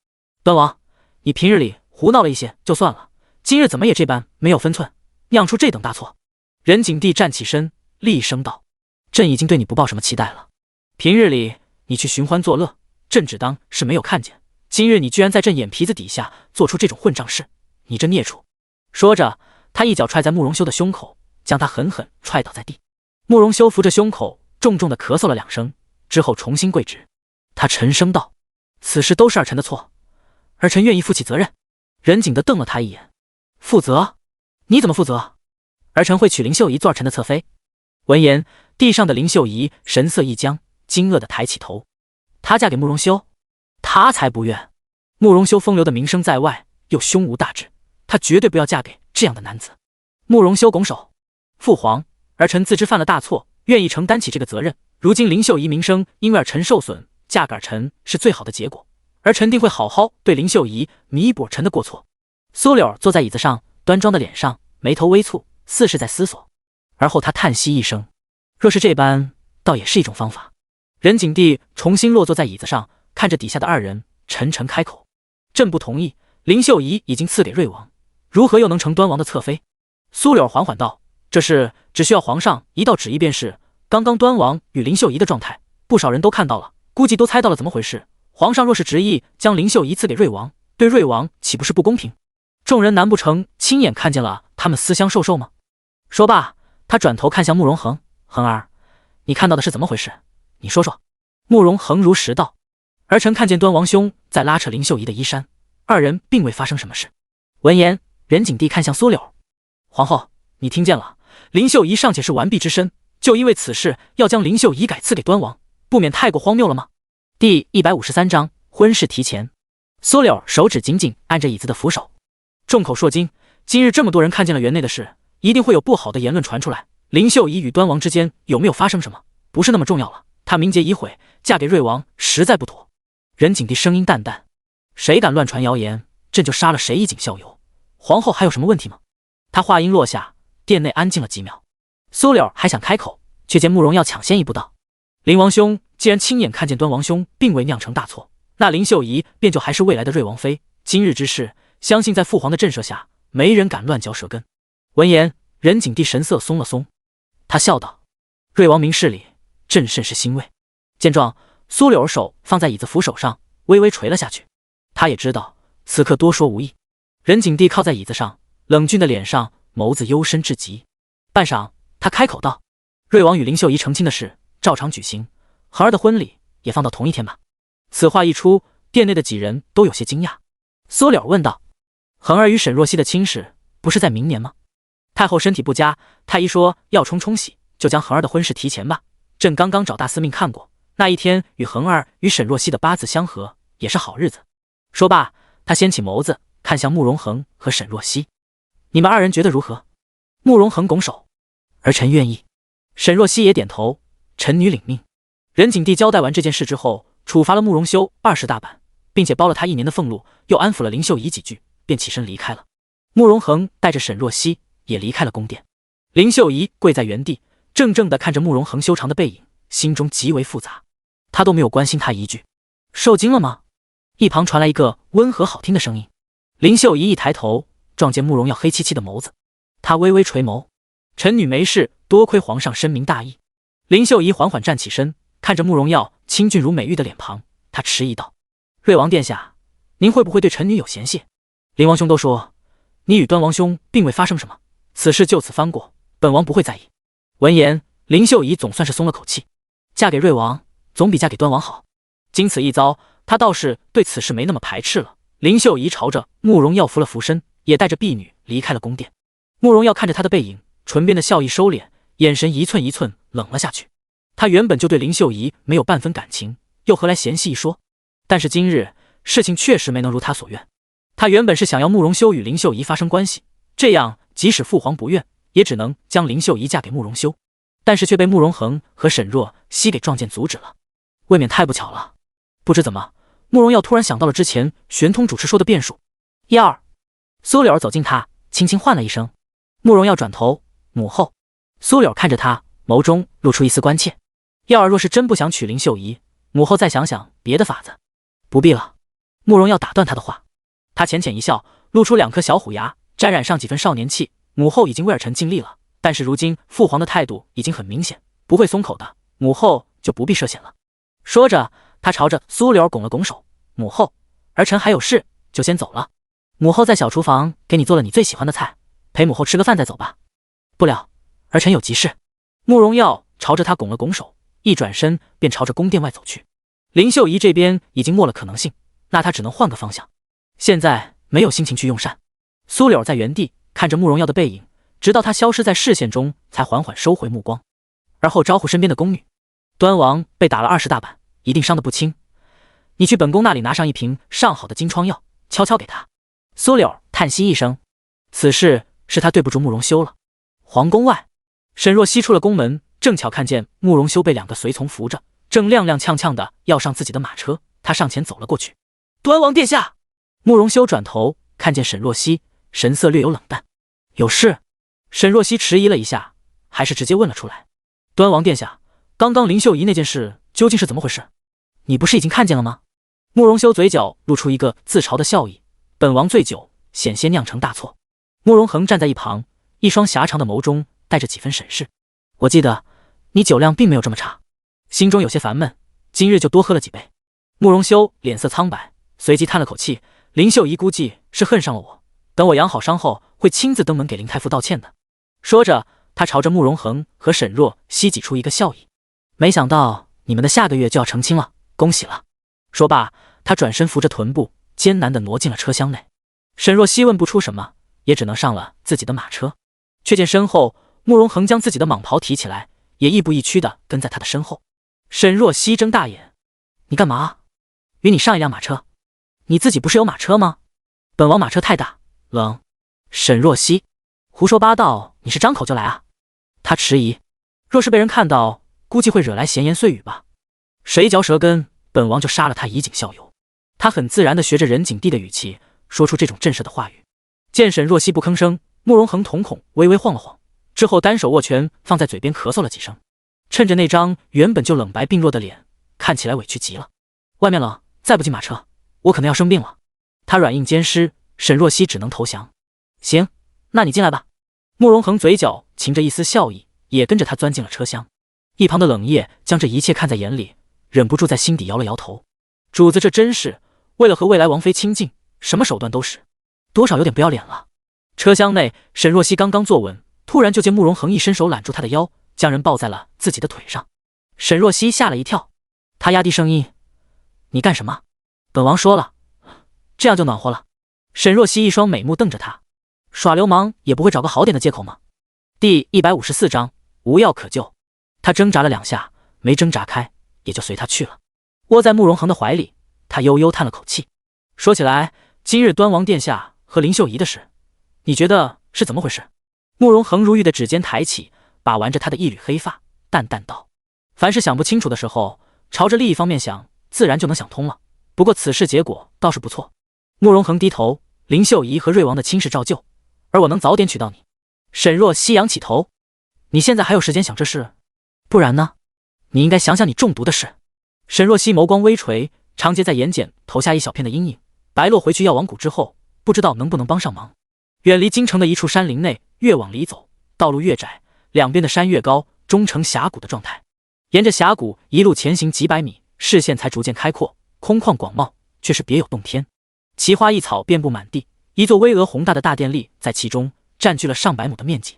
端王，你平日里胡闹了一些就算了，今日怎么也这般没有分寸，酿出这等大错？任景帝站起身，厉声道：朕已经对你不抱什么期待了，平日里你去寻欢作乐，朕只当是没有看见，今日你居然在朕眼皮子底下做出这种混账事，你这孽畜！说着，他一脚踹在慕容修的胸口，将他狠狠踹倒在地。慕容修扶着胸口，重重地咳嗽了2声，之后重新跪直。他沉声道：此事都是儿臣的错，儿臣愿意负起责任。任景德瞪了他一眼：负责？你怎么负责？儿臣会娶林秀仪做儿臣的侧妃。闻言，地上的林秀仪神色一僵，惊愕地抬起头。她嫁给慕容修？她才不愿！慕容修风流的名声在外，又胸无大志，她绝对不要嫁给这样的男子。慕容修拱手：父皇，儿臣自知犯了大错，愿意承担起这个责任。如今林秀仪名声因为儿臣受损，嫁给儿臣是最好的结果，儿臣定会好好对林秀仪弥补儿臣的过错。苏柳坐在椅子上，端庄的脸上眉头微蹙，似是在思索。而后他叹息一声：若是这般，倒也是一种方法。任景帝重新落坐在椅子上，看着底下的二人，沉沉开口：朕不同意，林秀仪已经赐给瑞王，如何又能成端王的侧妃？苏柳缓缓道：这事只需要皇上一道旨意便是。刚刚端王与林秀仪的状态，不少人都看到了，估计都猜到了怎么回事。皇上若是执意将林秀仪赐给瑞王，对瑞王岂不是不公平？众人难不成亲眼看见了他们私相授受吗？说罢，他转头看向慕容恒：恒儿，你看到的是怎么回事？你说说。慕容恒如实道：儿臣看见端王兄在拉扯林秀仪的衣衫，二人并未发生什么事。闻言，任景帝看向苏柳：皇后，你听见了，林秀仪尚且是完璧之身，就因为此事要将林秀仪改赐给端王，不免太过荒谬了吗？第153章婚事提前。苏柳手指紧紧按着椅子的扶手，众口铄金，今日这么多人看见了园内的事，一定会有不好的言论传出来。林秀仪与端王之间有没有发生什么，不是那么重要了，她名节已毁，嫁给瑞王实在不妥。任景帝声音淡淡：谁敢乱传谣言，朕就杀了谁以儆效尤。皇后还有什么问题吗？他话音落下，殿内安静了几秒。苏柳还想开口，却见慕容耀抢先一步道：林王兄既然亲眼看见端王兄并未酿成大错，那林秀仪便就还是未来的瑞王妃。今日之事，相信在父皇的震慑下，没人敢乱嚼舌根。闻言，任景帝神色松了松，他笑道：瑞王明事理，朕甚是欣慰。见状，苏柳手放在椅子扶手上，微微垂了下去。他也知道此刻多说无益，任景帝靠在椅子上，冷峻的脸上眸子幽深至极。半晌，他开口道：“瑞王与林秀仪成亲的事照常举行，恒儿的婚礼也放到同一天吧。”此话一出，殿内的几人都有些惊讶。苏柳问道：“恒儿与沈若曦的亲事不是在明年吗？太后身体不佳，太医说要冲喜，就将恒儿的婚事提前吧。朕刚刚找大司命看过，那一天与恒儿与沈若曦的八字相合，也是好日子。”说罢，他掀起眸子看向慕容恒和沈若曦：“你们二人觉得如何？”慕容恒拱手：“儿臣愿意。”沈若曦也点头：“臣女领命。”任景帝交代完这件事之后，处罚了慕容修20大板，并且包了他1年的俸禄，又安抚了林秀仪几句，便起身离开了。慕容恒带着沈若曦也离开了宫殿。林秀仪跪在原地，怔怔地看着慕容恒修长的背影，心中极为复杂。他都没有关心他一句：“受惊了吗？”一旁传来一个温和好听的声音。林秀仪一抬头，撞见慕容耀黑漆漆的眸子，他微微垂眸：“臣女没事，多亏皇上深明大义。”林秀仪缓缓站起身，看着慕容耀清俊如美玉的脸庞，他迟疑道：“瑞王殿下，您会不会对臣女有嫌隙？林王兄都说你与端王兄并未发生什么，此事就此翻过，本王不会在意。”闻言，林秀仪总算是松了口气，嫁给瑞王总比嫁给端王好。经此一遭，他倒是对此事没那么排斥了。林秀仪朝着慕容耀扶了扶身，也带着婢女离开了宫殿。慕容耀看着他的背影，唇边的笑意收敛，眼神一寸一寸冷了下去。他原本就对林秀仪没有半分感情，又何来嫌隙一说？但是今日事情确实没能如他所愿。他原本是想要慕容修与林秀仪发生关系，这样即使父皇不愿，也只能将林秀仪嫁给慕容修，但是却被慕容恒和沈若曦给撞见阻止了，未免太不巧了。不知怎么，慕容耀突然想到了之前玄通主持说的变数。1、2，苏柳儿走近他，轻轻唤了一声。慕容耀转头：“母后。”苏柳看着他，眸中露出一丝关切。耀儿若是真不想娶林秀仪，母后再想想别的法子。不必了。慕容耀打断他的话，他浅浅一笑，露出2颗小虎牙，沾染上几分少年气。母后已经为儿臣尽力了，但是如今父皇的态度已经很明显，不会松口的，母后就不必涉险了。说着，他朝着苏柳拱了拱手：“母后，儿臣还有事，就先走了。母后在小厨房给你做了你最喜欢的菜，陪母后吃个饭再走吧。”“不了，儿臣有急事。”慕容耀朝着他拱了拱手，一转身便朝着宫殿外走去。林秀仪这边已经没了可能性，那他只能换个方向。现在没有心情去用膳。苏柳在原地看着慕容耀的背影，直到他消失在视线中，才缓缓收回目光，而后招呼身边的宫女：“端王被打了20大板，一定伤得不轻，你去本宫那里拿上一瓶上好的金疮药，悄悄给他。”苏柳叹息一声，此事是他对不住慕容修了。皇宫外，沈若曦出了宫门，正巧看见慕容修被2个随从扶着，正踉踉跄跄的要上自己的马车。他上前走了过去：“端王殿下。”慕容修转头看见沈若曦，神色略有冷淡：“有事？”沈若曦迟疑了一下，还是直接问了出来：“端王殿下，刚刚林秀仪那件事究竟是怎么回事？你不是已经看见了吗？”慕容修嘴角露出一个自嘲的笑意：“本王醉酒，险些酿成大错。”慕容恒站在一旁，一双狭长的眸中带着几分审视：“我记得你酒量并没有这么差。”心中有些烦闷，今日就多喝了几杯。慕容修脸色苍白，随即叹了口气：“林秀仪估计是恨上了我，等我养好伤后，会亲自登门给林太傅道歉的。”说着，他朝着慕容恒和沈若曦挤出一个笑意：“没想到你们的下个月就要成亲了，恭喜了。”说罢，他转身扶着臀部，艰难地挪进了车厢内。沈若曦问不出什么，也只能上了自己的马车，却见身后慕容恒将自己的蟒袍提起来，也亦步亦趋地跟在他的身后。沈若曦睁大眼：“你干嘛？与你上一辆马车？你自己不是有马车吗？本王马车太大，冷。”沈若曦：“胡说八道，你是张口就来啊？”他迟疑，若是被人看到，估计会惹来闲言碎语吧。谁嚼舌根，本王就杀了他以儆效尤。他很自然地学着任景帝的语气，说出这种震慑的话语。见沈若曦不吭声，慕容恒瞳孔微微晃了晃，之后单手握拳放在嘴边咳嗽了几声，趁着那张原本就冷白病弱的脸，看起来委屈极了。外面冷，再不进马车，我可能要生病了。他软硬兼施，沈若曦只能投降。行，那你进来吧。慕容恒嘴角噙着一丝笑意，也跟着他钻进了车厢。一旁的冷夜将这一切看在眼里，忍不住在心底摇了摇头。主子这真是为了和未来王妃亲近，什么手段都使。多少有点不要脸了。车厢内，沈若曦刚刚坐稳，突然就见慕容恒一伸手揽住她的腰，将人抱在了自己的腿上。沈若曦吓了一跳，她压低声音：“你干什么？本王说了，这样就暖和了。”沈若曦一双美目瞪着他，耍流氓也不会找个好点的借口吗？第154章无药可救。他挣扎了2下，没挣扎开，也就随他去了。窝在慕容恒的怀里，他悠悠叹了口气，说起来，今日端王殿下和林秀仪的事，你觉得是怎么回事？慕容恒如玉的指尖抬起，把玩着他的一缕黑发，淡淡道：“凡是想不清楚的时候，朝着利益方面想，自然就能想通了。不过此事结果倒是不错。”慕容恒低头，林秀仪和瑞王的亲事照旧，而我能早点娶到你。沈若曦仰起头：“你现在还有时间想这事？不然呢？你应该想想你中毒的事。”沈若曦眸光微垂，长睫在眼睑投下一小片的阴影。白落回去药王谷之后，不知道能不能帮上忙。远离京城的一处山林内，越往里走，道路越窄，两边的山越高，终成峡谷的状态。沿着峡谷一路前行几百米，视线才逐渐开阔，空旷广袤，却是别有洞天。奇花异草遍布满地，一座巍峨宏大的大殿立在其中，占据了上百亩的面积。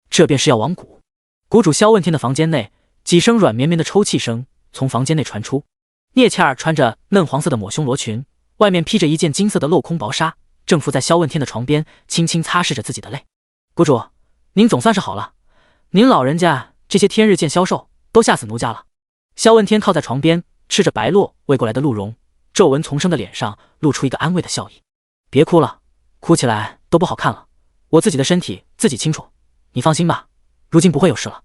这便是药王谷。谷主萧问天的房间内，几声软绵绵的抽泣声从房间内传出。聂倩儿穿着嫩黄色的抹胸罗裙，外面披着一件金色的镂空薄纱，正伏在萧问天的床边，轻轻擦拭着自己的泪。谷主，您总算是好了，您老人家这些天日见消瘦，都吓死奴家了。萧问天靠在床边，吃着白落喂过来的鹿茸，皱纹丛生的脸上露出一个安慰的笑意。别哭了，哭起来都不好看了，我自己的身体自己清楚，你放心吧，如今不会有事了。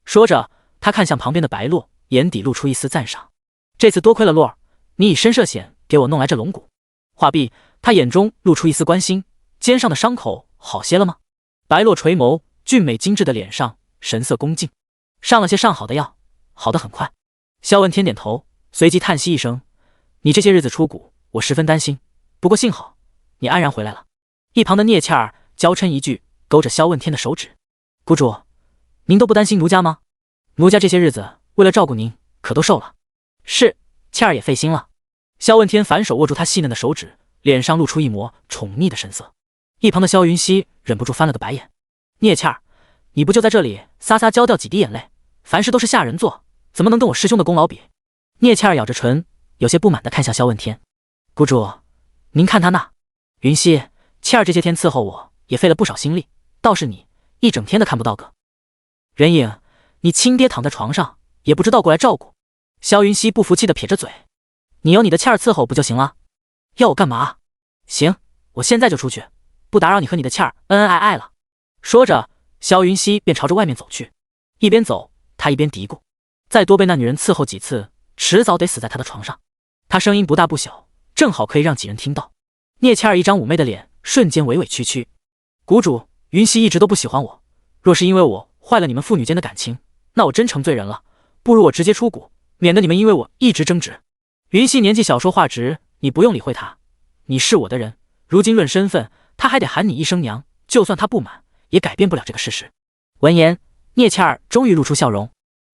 说着，他看向旁边的白落，眼底露出一丝赞赏。这次多亏了洛儿，你以身涉险给我弄来这龙骨。话毕，他眼中露出一丝关心，肩上的伤口好些了吗？白落垂眸，俊美精致的脸上神色恭敬。上了些上好的药，好得很快。萧问天点头，随即叹息一声：“你这些日子出谷，我十分担心。不过幸好你安然回来了。”一旁的聂倩儿娇嗔一句，勾着萧问天的手指：“谷主，您都不担心奴家吗？奴家这些日子为了照顾您，可都瘦了。”“是，倩儿也费心了。”萧问天反手握住他细嫩的手指，脸上露出一抹宠溺的神色。一旁的萧云熙忍不住翻了个白眼：“聂倩儿，你不就在这里撒撒娇掉几滴眼泪，凡事都是下人做，怎么能跟我师兄的功劳比？”聂倩儿咬着唇，有些不满地看向萧问天：“谷主，您看他那。云熙，倩儿这些天伺候我也费了不少心力，倒是你一整天的看不到个人影，你亲爹躺在床上也不知道过来照顾。”萧云熙不服气地撇着嘴：“你有你的倩儿伺候不就行了？要我干嘛？行，我现在就出去，不打扰你和你的倩儿恩恩爱爱了。”说着，萧云熙便朝着外面走去。一边走，他一边嘀咕：“再多被那女人伺候几次，迟早得死在他的床上。”他声音不大不小，正好可以让几人听到。聂倩儿一张妩媚的脸瞬间委委屈屈：“谷主，云熙一直都不喜欢我，若是因为我坏了你们父女间的感情，那我真成罪人了。不如我直接出谷，免得你们因为我一直争执。”云熙年纪小说话直，你不用理会他，你是我的人，如今论身份，他还得喊你一声娘，就算他不满，也改变不了这个事实。闻言，聂倩儿终于露出笑容。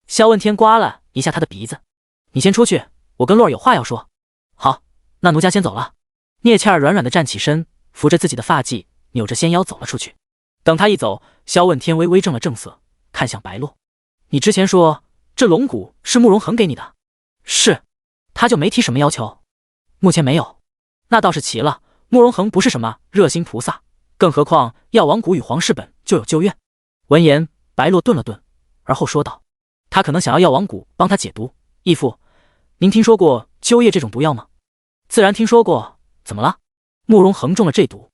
萧问天刮了一下他的鼻子：“你先出去，我跟洛儿有话要说。”“好，那奴家先走了。”聂倩儿软软的站起身，扶着自己的发髻，扭着纤腰走了出去。等他一走，萧问天微微正了正色，看向白落：“你之前说这龙骨是慕容恒给你的？”“是。”“他就没提什么要求？”“目前没有。”“那倒是奇了，慕容恒不是什么热心菩萨，更何况药王谷与皇室本就有旧怨。”闻言，白落顿了顿，而后说道：“他可能想要药王谷帮他解毒。义父，您听说过灸液这种毒药吗？”“自然听说过，怎么了？”“慕容恒中了这毒。”“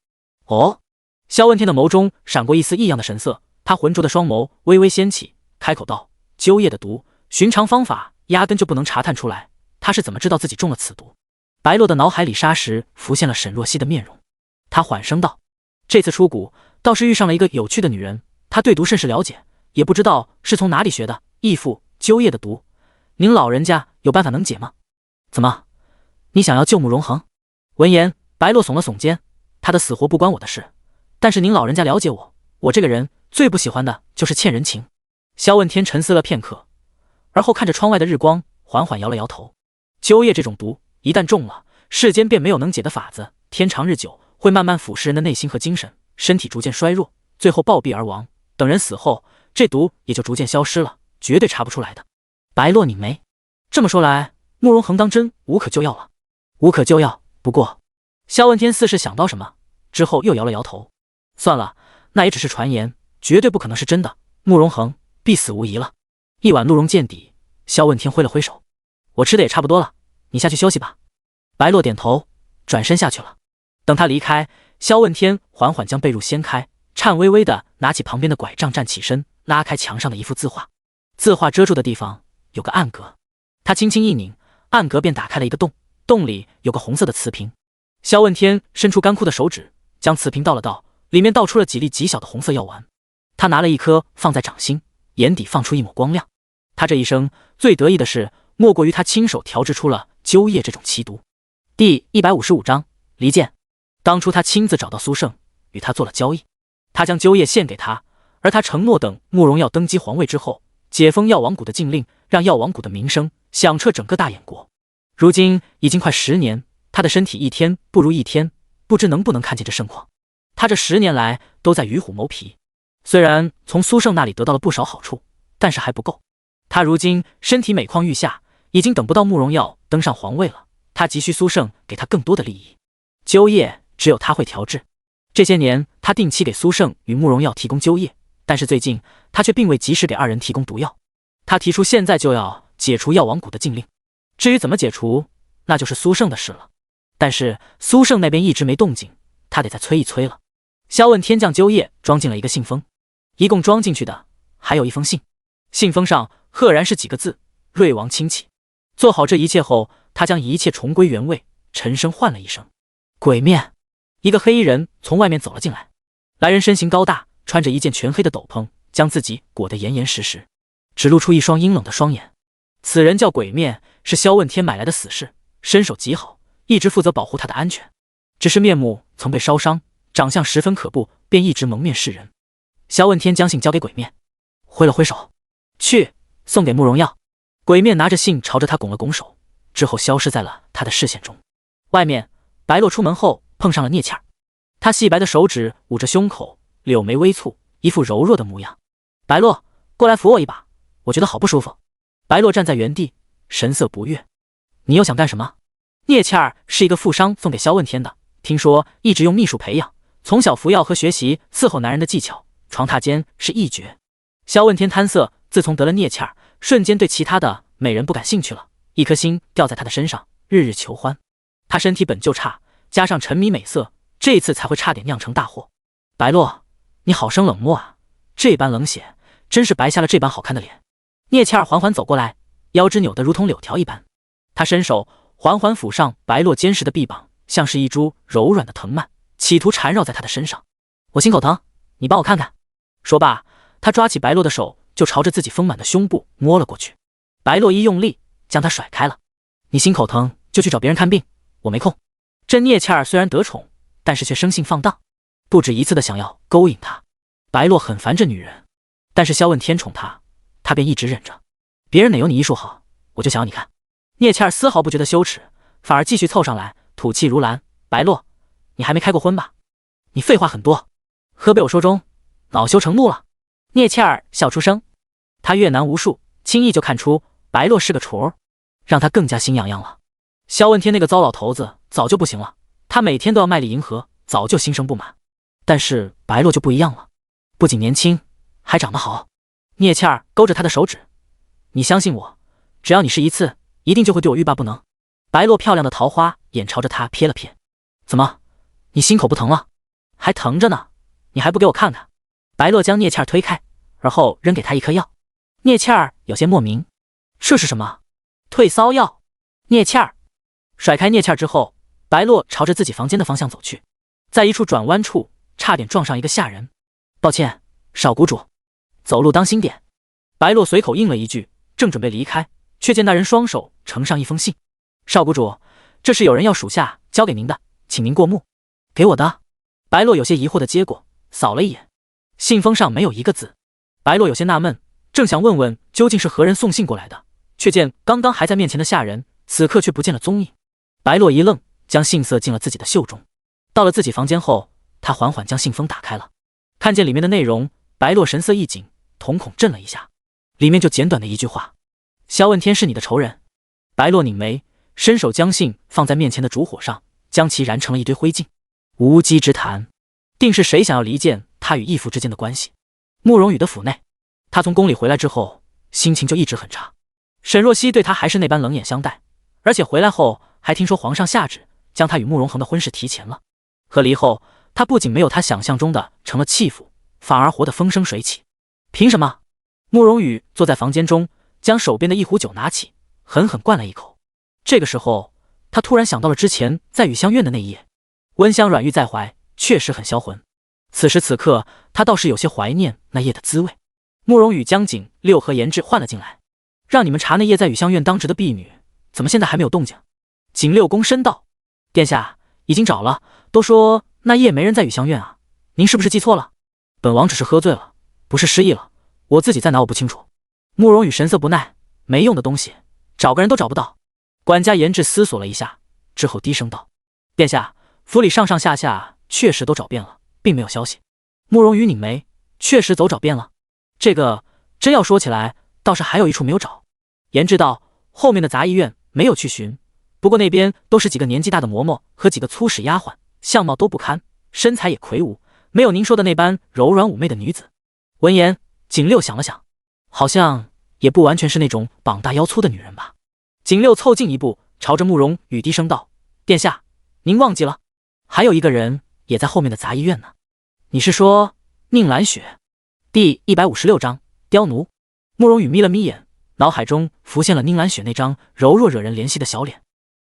哦。”萧问天的眸中闪过一丝异样的神色，他浑浊的双眸微微掀起，开口道：“灸液的毒，寻常方法压根就不能查探出来，他是怎么知道自己中了此毒？”白落的脑海里霎时浮现了沈若曦的面容，他缓声道：“这次出谷倒是遇上了一个有趣的女人，她对毒甚是了解，也不知道是从哪里学的。义父，灸液的毒，您老人家有办法能解吗？怎么，你想要救慕容恒？”闻言，白落耸了耸肩：“他的死活不关我的事，但是您老人家了解我，我这个人最不喜欢的就是欠人情。”萧问天沉思了片刻，而后看着窗外的日光，缓缓摇了摇头：“灸液这种毒，一旦中了，世间便没有能解的法子，天长日久，会慢慢腐蚀人的内心和精神，身体逐渐衰弱，最后暴毙而亡。等人死后，这毒也就逐渐消失了，绝对查不出来的。白洛拧眉，这么说来，慕容恒当真无可救药了？无可救药。不过，萧问天似是想到什么，之后又摇了摇头。算了，那也只是传言，绝对不可能是真的。慕容恒必死无疑了。一碗鹿茸见底，萧问天挥了挥手，我吃的也差不多了，你下去休息吧。白洛点头，转身下去了。等他离开，萧问天缓缓将被褥掀开，颤巍巍地拿起旁边的拐杖站起身，拉开墙上的一幅字画。字画遮住的地方有个暗格，他轻轻一拧，暗格便打开了一个洞，洞里有个红色的瓷瓶。萧问天伸出干枯的手指，将瓷瓶倒了倒，里面倒出了几粒极小的红色药丸。他拿了一颗放在掌心，眼底放出一抹光亮。他这一生最得意的事，莫过于他亲手调制出了灸液这种奇毒。第155章离间。当初他亲自找到苏胜，与他做了交易，他将灸液献给他，而他承诺等慕容耀登基皇位之后，解封药王谷的禁令，让药王谷的名声响彻整个大燕国。如今已经快10年，他的身体一天不如一天，不知能不能看见这盛况。他这10年来都在与虎谋皮，虽然从苏胜那里得到了不少好处，但是还不够。他如今身体每况愈下，已经等不到慕容耀登上皇位了，他急需苏胜给他更多的利益。灸液只有他会调制，这些年他定期给苏胜与慕容耀提供灸液，但是最近他却并未及时给二人提供毒药。他提出现在就要解除药王谷的禁令，至于怎么解除，那就是苏胜的事了。但是苏胜那边一直没动静，他得再催一催了。萧问天将灸液装进了一个信封，一共装进去的还有一封信，信封上赫然是几个字：瑞王亲启。做好这一切后，他将一切重归原位，沉声唤了一声：鬼面。一个黑衣人从外面走了进来，来人身形高大，穿着一件全黑的斗篷，将自己裹得严严实实，只露出一双阴冷的双眼。此人叫鬼面，是萧问天买来的死士，身手极好，一直负责保护他的安全。只是面目曾被烧伤，长相十分可怖，便一直蒙面示人。萧问天将信交给鬼面，挥了挥手：去，送给慕容耀。鬼面拿着信朝着他拱了拱手，之后消失在了他的视线中。外面，白洛出门后碰上了聂倩儿，他细白的手指捂着胸口，柳眉微蹙，一副柔弱的模样。白洛，过来扶我一把，我觉得好不舒服。白洛站在原地，神色不悦。你又想干什么？聂倩儿是一个富商送给萧问天的，听说一直用秘术培养，从小服药和学习伺候男人的技巧，床榻间是一绝。萧问天贪色，自从得了聂倩儿，瞬间对其他的美人不感兴趣了，一颗心掉在他的身上，日日求欢。他身体本就差，加上沉迷美色，这一次才会差点酿成大祸。白洛，你好生冷漠啊，这般冷血，真是白瞎了这般好看的脸。聂倩儿缓缓走过来，腰肢扭得如同柳条一般，他伸手缓缓抚上白洛坚实的臂膀，像是一株柔软的藤蔓，企图缠绕在他的身上。我心口疼，你帮我看看。说罢，他抓起白洛的手，就朝着自己丰满的胸部摸了过去。白洛一用力，将他甩开了。你心口疼就去找别人看病，我没空。这聂倩儿虽然得宠，但是却生性放荡，不止一次的想要勾引他。白洛很烦这女人，但是萧问天宠她，他便一直忍着。别人哪有你医术好，我就想要你看。聂倩儿丝毫不觉得羞耻，反而继续凑上来，吐气如兰。白洛，你还没开过荤吧？你废话很多，喝被我说中，恼羞成怒了。聂倩儿笑出声，她越男无数，轻易就看出白洛是个雏儿，让他更加心痒痒了。萧问天那个糟老头子早就不行了，他每天都要卖力迎合，早就心生不满。但是白洛就不一样了，不仅年轻，还长得好。聂倩儿勾着他的手指，你相信我，只要你试一次，一定就会对我欲罢不能。白洛漂亮的桃花眼朝着他瞥了瞥，怎么，你心口不疼了？还疼着呢，你还不给我看看？白洛将聂倩儿推开，而后扔给他一颗药。聂倩儿有些莫名，这是什么？退骚药。聂倩儿甩开聂倩儿之后，白洛朝着自己房间的方向走去，在一处转弯处差点撞上一个下人。抱歉，少谷主，走路当心点。白洛随口应了一句，正准备离开，却见那人双手呈上一封信。少谷主，这是有人要属下交给您的，请您过目。给我的？白洛有些疑惑的接过，扫了一眼，信封上没有一个字。白洛有些纳闷，正想问问究竟是何人送信过来的，却见刚刚还在面前的下人此刻却不见了踪影。白洛一愣，将信塞进了自己的袖中。到了自己房间后，他缓缓将信封打开了，看见里面的内容，白洛神色一紧，瞳孔震了一下，里面就简短的一句话：萧问天是你的仇人。白洛拧眉，伸手将信放在面前的烛火上，将其燃成了一堆灰烬。无稽之谈，定是谁想要离间他与义父之间的关系。慕容羽的府内，他从宫里回来之后，心情就一直很差。沈若曦对他还是那般冷眼相待，而且回来后还听说皇上下旨将他与慕容恒的婚事提前了。和离后，他不仅没有他想象中的成了弃妇，反而活得风生水起。凭什么？慕容羽坐在房间中，将手边的一壶酒拿起，狠狠灌了一口。这个时候，他突然想到了之前在雨香院的那一夜，温香软玉在怀，确实很销魂。此时此刻，他倒是有些怀念那夜的滋味。慕容羽将景六和严志唤了进来，让你们查那夜在雨香院当值的婢女，怎么现在还没有动静？景六躬身道：殿下，已经找了，都说那夜没人在雨香院啊，您是不是记错了？本王只是喝醉了，不是失忆了，我自己在哪我不清楚。慕容羽神色不耐，没用的东西，找个人都找不到。管家严志思索了一下，之后低声道：殿下，府里上上下下确实都找遍了，并没有消息。慕容羽拧眉，确实走找遍了。这个真要说起来，倒是还有一处没有找。严志道：后面的杂役院没有去寻，不过那边都是几个年纪大的嬷嬷和几个粗使丫鬟，相貌都不堪，身材也魁梧，没有您说的那般柔软妩媚的女子。闻言，景六想了想，好像也不完全是那种膀大腰粗的女人吧。景六凑近一步，朝着慕容羽低声道：殿下，您忘记了，还有一个人也在后面的杂役院呢。你是说宁兰雪？第156章刁奴。慕容羽眯了眯眼，脑海中浮现了宁兰雪那张柔弱惹人怜惜的小脸，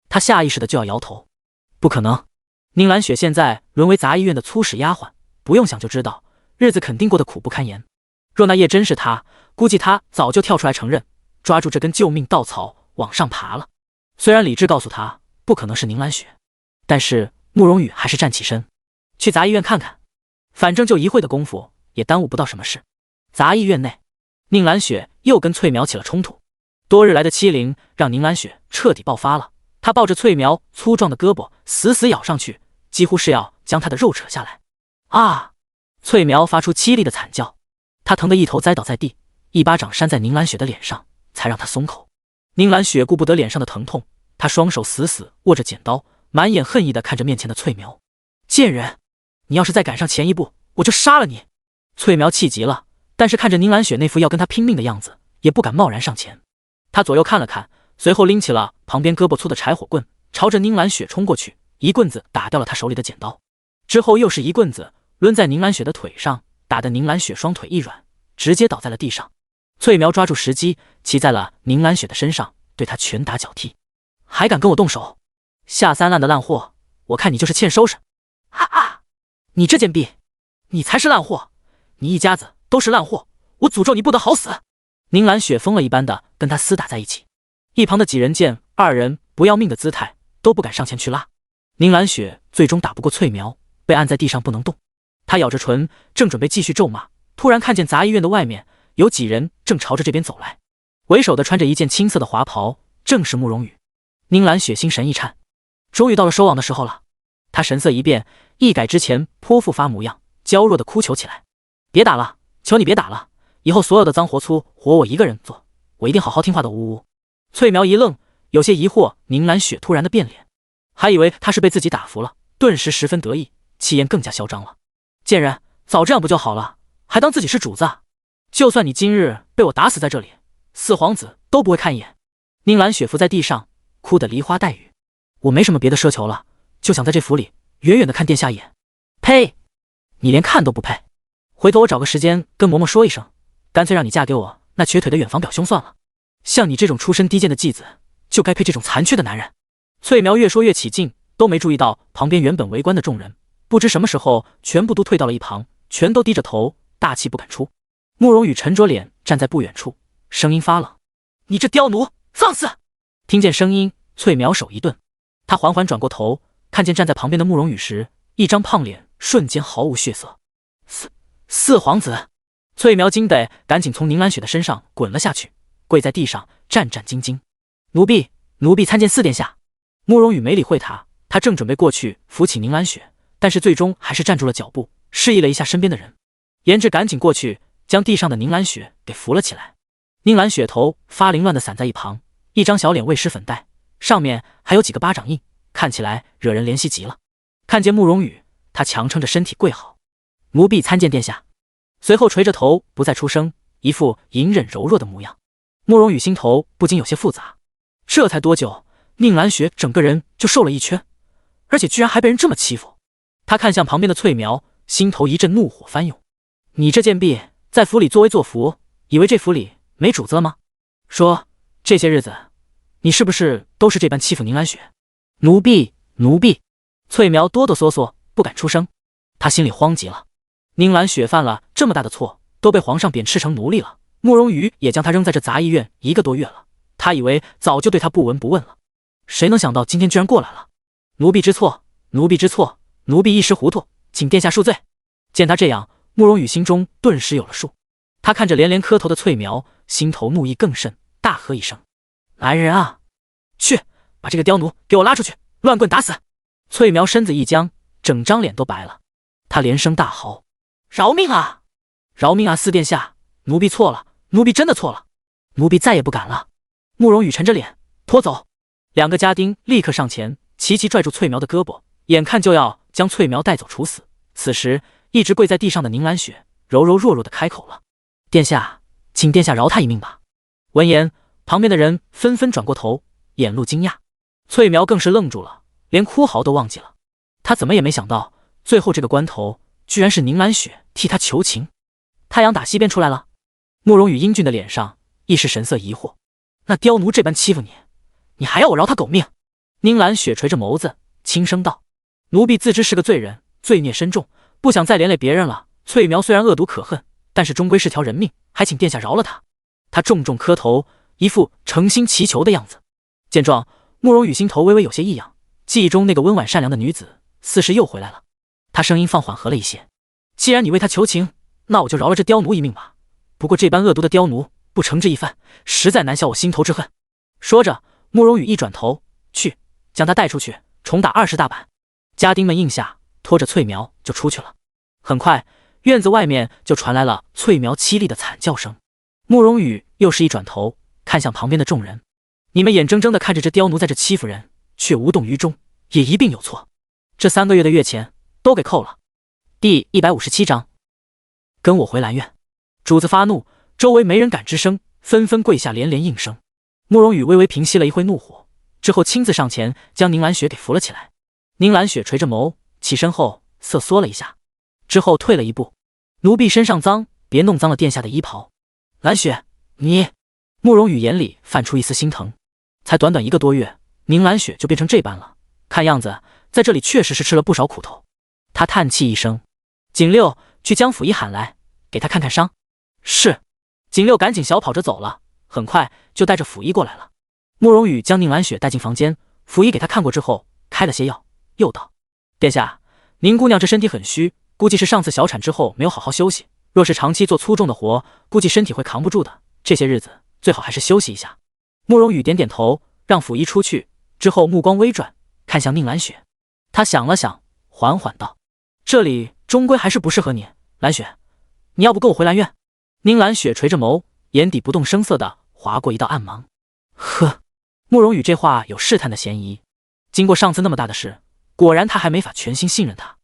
他下意识的就要摇头。不可能，宁兰雪现在沦为杂役院的粗使丫鬟，不用想就知道，日子肯定过得苦不堪言。若那夜真是他，估计他早就跳出来承认，抓住这根救命稻草往上爬了。虽然理智告诉他不可能是宁兰雪，但是慕容羽还是站起身，去杂役院看看，反正就一会的功夫，也耽误不到什么事。杂役院内，宁兰雪又跟翠苗起了冲突。多日来的欺凌让宁兰雪彻底爆发了，她抱着翠苗粗壮的胳膊死死咬上去，几乎是要将她的肉扯下来。啊！翠苗发出凄厉的惨叫，她疼得一头栽倒在地，一巴掌扇在宁兰雪的脸上，才让她松口。宁兰雪顾不得脸上的疼痛，她双手死死握着剪刀，满眼恨意地看着面前的翠苗。贱人，你要是再赶上前一步，我就杀了你！翠苗气急了，但是看着宁兰雪那副要跟她拼命的样子，也不敢贸然上前。她左右看了看，随后拎起了旁边胳膊粗的柴火棍，朝着宁兰雪冲过去，一棍子打掉了她手里的剪刀，之后又是一棍子抡在宁兰雪的腿上，打得宁兰雪双腿一软，直接倒在了地上。翠苗抓住时机，骑在了宁兰雪的身上，对她拳打脚踢。还敢跟我动手？下三滥的烂货，我看你就是欠收拾！啊啊！你这贱婢，你才是烂货！你一家子都是烂货！我诅咒你不得好死！宁兰雪疯了一般的跟他厮打在一起，一旁的几人见二人不要命的姿态，都不敢上前去拉。宁兰雪最终打不过翠苗，被按在地上不能动。她咬着唇，正准备继续咒骂，突然看见杂役院的外面有几人正朝着这边走来，为首的穿着一件青色的华袍，正是慕容羽。宁兰雪心神一颤，终于到了收网的时候了。她神色一变，一改之前泼妇发模样，娇弱的哭求起来：别打了，求你别打了，以后所有的脏活粗活我一个人做，我一定好好听话的。呜呜。翠苗一愣，有些疑惑宁兰雪突然的变脸，还以为她是被自己打服了，顿时十分得意，气焰更加嚣张了。贱人，早这样不就好了，还当自己是主子啊？就算你今日被我打死在这里，四皇子都不会看一眼。宁兰雪伏在地上，哭得梨花带雨。我没什么别的奢求了，就想在这府里远远的看殿下一眼。呸！你连看都不配。回头我找个时间跟嬷嬷说一声，干脆让你嫁给我那瘸腿的远房表兄算了。像你这种出身低贱的继子，就该配这种残缺的男人。翠苗越说越起劲，都没注意到旁边原本围观的众人，不知什么时候全部都退到了一旁，全都低着头，大气不敢出。慕容羽沉着脸站在不远处，声音发冷：你这刁奴，放肆！听见声音，翠苗手一顿，他缓缓转过头，看见站在旁边的慕容羽时，一张胖脸瞬间毫无血色。四皇子！翠苗惊得赶紧从宁兰雪的身上滚了下去，跪在地上战战兢兢：奴婢参见四殿下。慕容羽没理会他，他正准备过去扶起宁兰雪，但是最终还是站住了脚步，示意了一下身边的人。颜志赶紧过去，将地上的宁兰雪给扶了起来。宁兰雪头发凌乱的散在一旁，一张小脸未施粉黛，上面还有几个巴掌印，看起来惹人怜惜极了。看见慕容羽，他强撑着身体跪好：“奴婢参见殿下。”随后垂着头不再出声，一副隐忍柔弱的模样。慕容羽心头不禁有些复杂，这才多久，宁兰雪整个人就瘦了一圈，而且居然还被人这么欺负。他看向旁边的翠苗，心头一阵怒火翻涌：“你这贱婢，在府里作威作福，以为这府里没主子了吗？说这些日子，你是不是都是这般欺负宁兰雪？”“奴婢。”翠苗哆哆嗦嗦不敢出声，他心里慌极了。宁兰雪犯了这么大的错，都被皇上贬斥成奴隶了，慕容羽也将他扔在这杂役院1个多月了，他以为早就对他不闻不问了，谁能想到今天居然过来了。“奴婢知错，奴婢一时糊涂，请殿下恕罪。”见他这样，慕容羽心中顿时有了数。他看着连连磕头的翠苗，心头怒意更甚，大喝一声：“来人啊，去把这个刁奴给我拉出去，乱棍打死！”翠苗身子一僵，整张脸都白了，他连声大嚎：“饶命啊！饶命啊！四殿下，奴婢错了，奴婢真的错了，奴婢再也不敢了。”慕容羽沉着脸：“拖走！”2个家丁立刻上前，齐齐拽住翠苗的胳膊，眼看就要将翠苗带走处死。此时一直跪在地上的宁兰雪柔柔弱弱的开口了：“殿下，请殿下饶他一命吧。”闻言，旁边的人纷纷转过头，眼露惊讶。翠苗更是愣住了，连哭嚎都忘记了。他怎么也没想到，最后这个关头居然是宁兰雪替他求情。太阳打西边出来了。慕容羽英俊的脸上一时神色疑惑：“那刁奴这般欺负你，你还要我饶他狗命？”宁兰雪垂着眸子轻声道：“奴婢自知是个罪人，罪孽深重，不想再连累别人了。翠苗虽然恶毒可恨，但是终归是条人命，还请殿下饶了他。”他重重磕头，一副诚心祈求的样子。见状，慕容羽心头微微有些异样，记忆中那个温婉善良的女子似是又回来了。他声音放缓和了一些：“既然你为他求情，那我就饶了这刁奴一命吧。不过这般恶毒的刁奴，不惩治一番，实在难消我心头之恨。”说着，慕容羽一转头：“去，将他带出去，重打20大板。”家丁们应下，拖着翠苗就出去了。很快，院子外面就传来了翠苗凄厉的惨叫声。慕容羽又是一转头，看向旁边的众人：“你们眼睁睁地看着这刁奴在这欺负人，却无动于衷，也一定有错。这3个月的月钱都给扣了。”第157章，跟我回兰苑。主子发怒，周围没人敢吱声，纷纷跪下连连应声。慕容羽微微平息了一会怒火，之后亲自上前将宁兰雪给扶了起来。宁兰雪垂着眸，起身后瑟缩了一下，之后退了一步：“奴婢身上脏，别弄脏了殿下的衣袍。”“兰雪，你……”慕容羽眼里泛出一丝心疼。才短短1个多月，宁兰雪就变成这般了，看样子在这里确实是吃了不少苦头。他叹气一声：“景六，去将府医喊来，给他看看伤。”“是。”景六赶紧小跑着走了，很快就带着府医过来了。慕容羽将宁兰雪带进房间，府医给他看过之后，开了些药，又道：“殿下，宁姑娘这身体很虚，估计是上次小产之后没有好好休息，若是长期做粗重的活，估计身体会扛不住的，这些日子最好还是休息一下。”慕容羽点点头，让府医出去，之后目光微转，看向宁兰雪。他想了想，缓缓道：“这里终归还是不适合你，兰雪，你要不跟我回兰苑？”宁兰雪垂着眸，眼底不动声色地划过一道暗芒。呵，慕容羽这话有试探的嫌疑。经过上次那么大的事，果然他还没法全心信任他。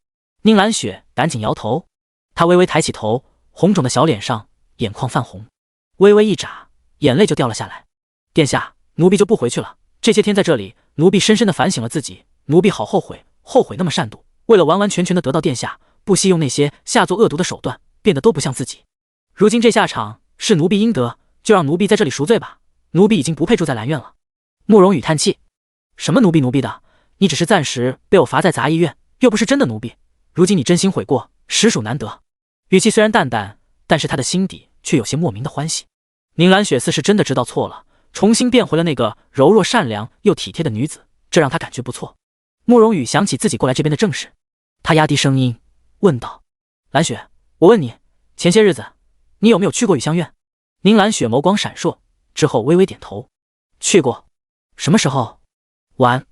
宁兰雪赶紧摇头，她微微抬起头，红肿的小脸上眼眶泛红，微微一眨，眼泪就掉了下来。“殿下，奴婢就不回去了。这些天在这里，奴婢深深地反省了自己，奴婢好后悔，后悔那么善妒，为了完完全全地得到殿下，不惜用那些下作恶毒的手段，变得都不像自己。如今这下场是奴婢应得，就让奴婢在这里赎罪吧。奴婢已经不配住在兰苑了。”慕容羽叹气：“什么奴婢的？你只是暂时被我罚在杂役院，又不是真的奴婢。如今你真心悔过，实属难得。”语气虽然淡淡，但是他的心底却有些莫名的欢喜。宁兰雪似是真的知道错了，重新变回了那个柔弱善良又体贴的女子，这让他感觉不错。慕容羽想起自己过来这边的正事，他压低声音问道：“兰雪，我问你，前些日子你有没有去过雨香院？”宁兰雪眸光闪烁，之后微微点头：“去过。”“什么时候？”“晚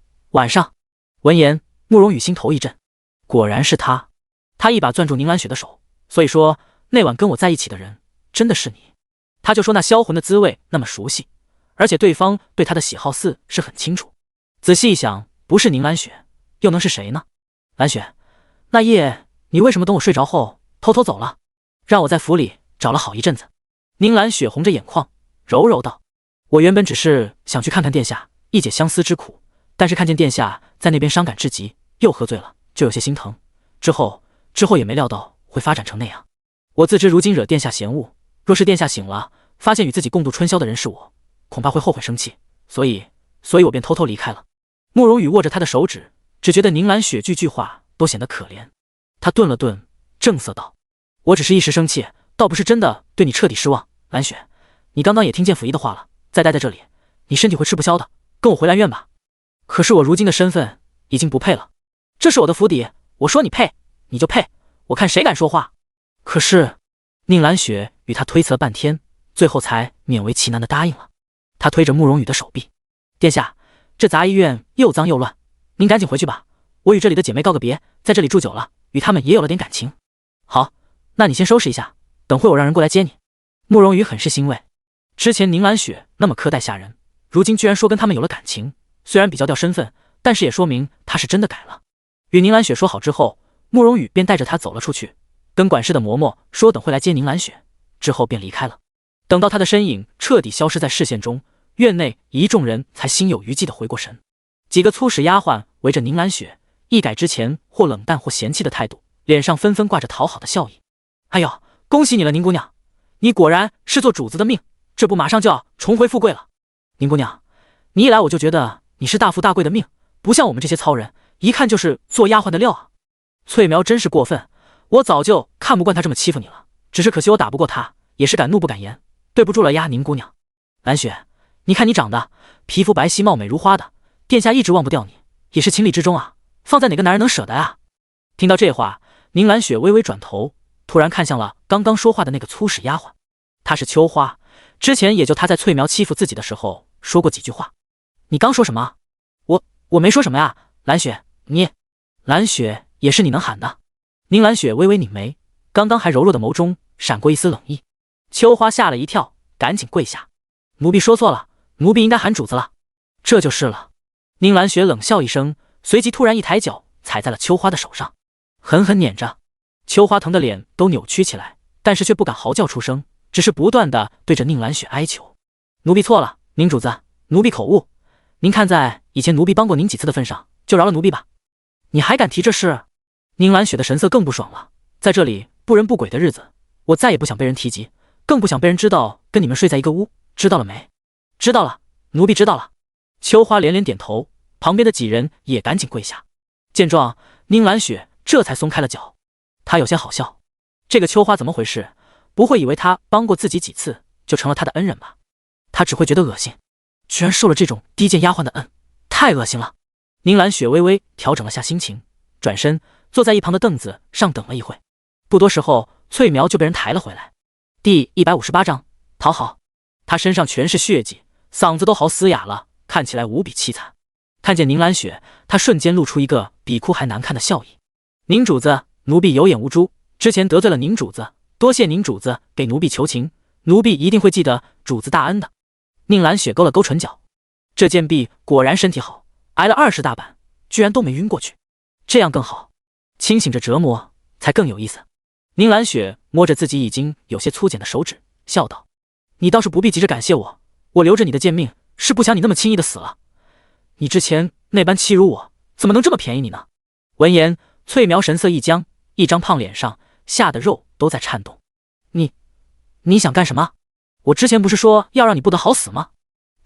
上。”闻言，慕容羽心头一震。果然是他。他一把攥住宁兰雪的手，所以说那晚跟我在一起的人真的是你。他就说那销魂的滋味那么熟悉，而且对方对他的喜好似是很清楚。仔细一想，不是宁兰雪，又能是谁呢？兰雪，那夜你为什么等我睡着后偷偷走了，让我在府里找了好一阵子？宁兰雪红着眼眶，柔柔道：我原本只是想去看看殿下，一解相思之苦，但是看见殿下在那边伤感至极，又喝醉了，就有些心疼。之后也没料到会发展成那样。我自知如今惹殿下嫌恶，若是殿下醒了，发现与自己共度春宵的人是我，恐怕会后悔生气，所以我便偷偷离开了。慕容羽握着他的手指，只觉得宁兰雪句句话都显得可怜。他顿了顿，正色道：我只是一时生气，倒不是真的对你彻底失望。兰雪，你刚刚也听见府医的话了，再待在这里，你身体会吃不消的，跟我回兰苑吧。可是我如今的身份已经不配了，这是我的府邸，我说你配你就配，我看谁敢说话。可是宁兰雪与他推辞了半天，最后才勉为其难地答应了。他推着慕容羽的手臂：殿下，这杂医院又脏又乱，您赶紧回去吧，我与这里的姐妹告个别，在这里住久了，与她们也有了点感情。好，那你先收拾一下，等会我让人过来接你。慕容羽很是欣慰，之前宁兰雪那么苛待下人，如今居然说跟他们有了感情，虽然比较掉身份，但是也说明他是真的改了。与宁兰雪说好之后，慕容羽便带着他走了出去，跟管事的嬷嬷说等会来接宁兰雪，之后便离开了。等到他的身影彻底消失在视线中，院内一众人才心有余悸地回过神。几个粗使丫鬟围着宁兰雪，一改之前或冷淡或嫌弃的态度，脸上纷纷挂着讨好的笑意。哎呦，恭喜你了，宁姑娘，你果然是做主子的命，这不马上就要重回富贵了。宁姑娘，你一来我就觉得你是大富大贵的命，不像我们这些糙人，一看就是做丫鬟的料啊。翠苗真是过分，我早就看不惯他这么欺负你了，只是可惜我打不过他，也是敢怒不敢言，对不住了呀，宁姑娘。兰雪，你看你长得皮肤白皙貌美如花的，殿下一直忘不掉你，也是情理之中啊，放在哪个男人能舍得啊？听到这话，宁兰雪微微转头，突然看向了刚刚说话的那个粗使丫鬟。她是秋花，之前也就她在翠苗欺负自己的时候说过几句话。你刚说什么？我没说什么呀，兰雪，你……兰雪也是你能喊的？宁兰雪微微拧眉，刚刚还柔弱的眸中闪过一丝冷意。秋花吓了一跳，赶紧跪下：奴婢说错了，奴婢应该喊主子了。这就是了。宁兰雪冷笑一声，随即突然一抬脚踩在了秋花的手上，狠狠撵着。秋花疼的脸都扭曲起来，但是却不敢嚎叫出声，只是不断的对着宁兰雪哀求：奴婢错了，宁主子，奴婢口误，您看在以前奴婢帮过您几次的份上，就饶了奴婢吧。你还敢提这事？宁兰雪的神色更不爽了，在这里不人不鬼的日子，我再也不想被人提及，更不想被人知道跟你们睡在一个屋，知道了没？知道了，奴婢知道了。秋花连连点头，旁边的几人也赶紧跪下。见状，宁兰雪这才松开了脚。她有些好笑，这个秋花怎么回事？不会以为她帮过自己几次就成了她的恩人吧？她只会觉得恶心，居然受了这种低贱丫鬟的恩，太恶心了。宁兰雪微微调整了下心情，转身坐在一旁的凳子上等了一会。不多时候，翠苗就被人抬了回来。第158章讨好。她身上全是血迹，嗓子都嚎嘶哑了，看起来无比凄惨。看见宁兰雪，她瞬间露出一个比哭还难看的笑意。宁主子，奴婢有眼无珠，之前得罪了宁主子，多谢宁主子给奴婢求情，奴婢一定会记得主子大恩的。宁兰雪勾了勾唇角，这贱婢果然身体好，挨了20大板，居然都没晕过去，这样更好，清醒着折磨才更有意思。宁兰雪摸着自己已经有些粗茧的手指，笑道：你倒是不必急着感谢我，我留着你的贱命是不想你那么轻易的死了。你之前那般欺辱我，怎么能这么便宜你呢？闻言，翠苗神色一僵，一张胖脸上吓得肉都在颤动。你想干什么？我之前不是说要让你不得好死吗？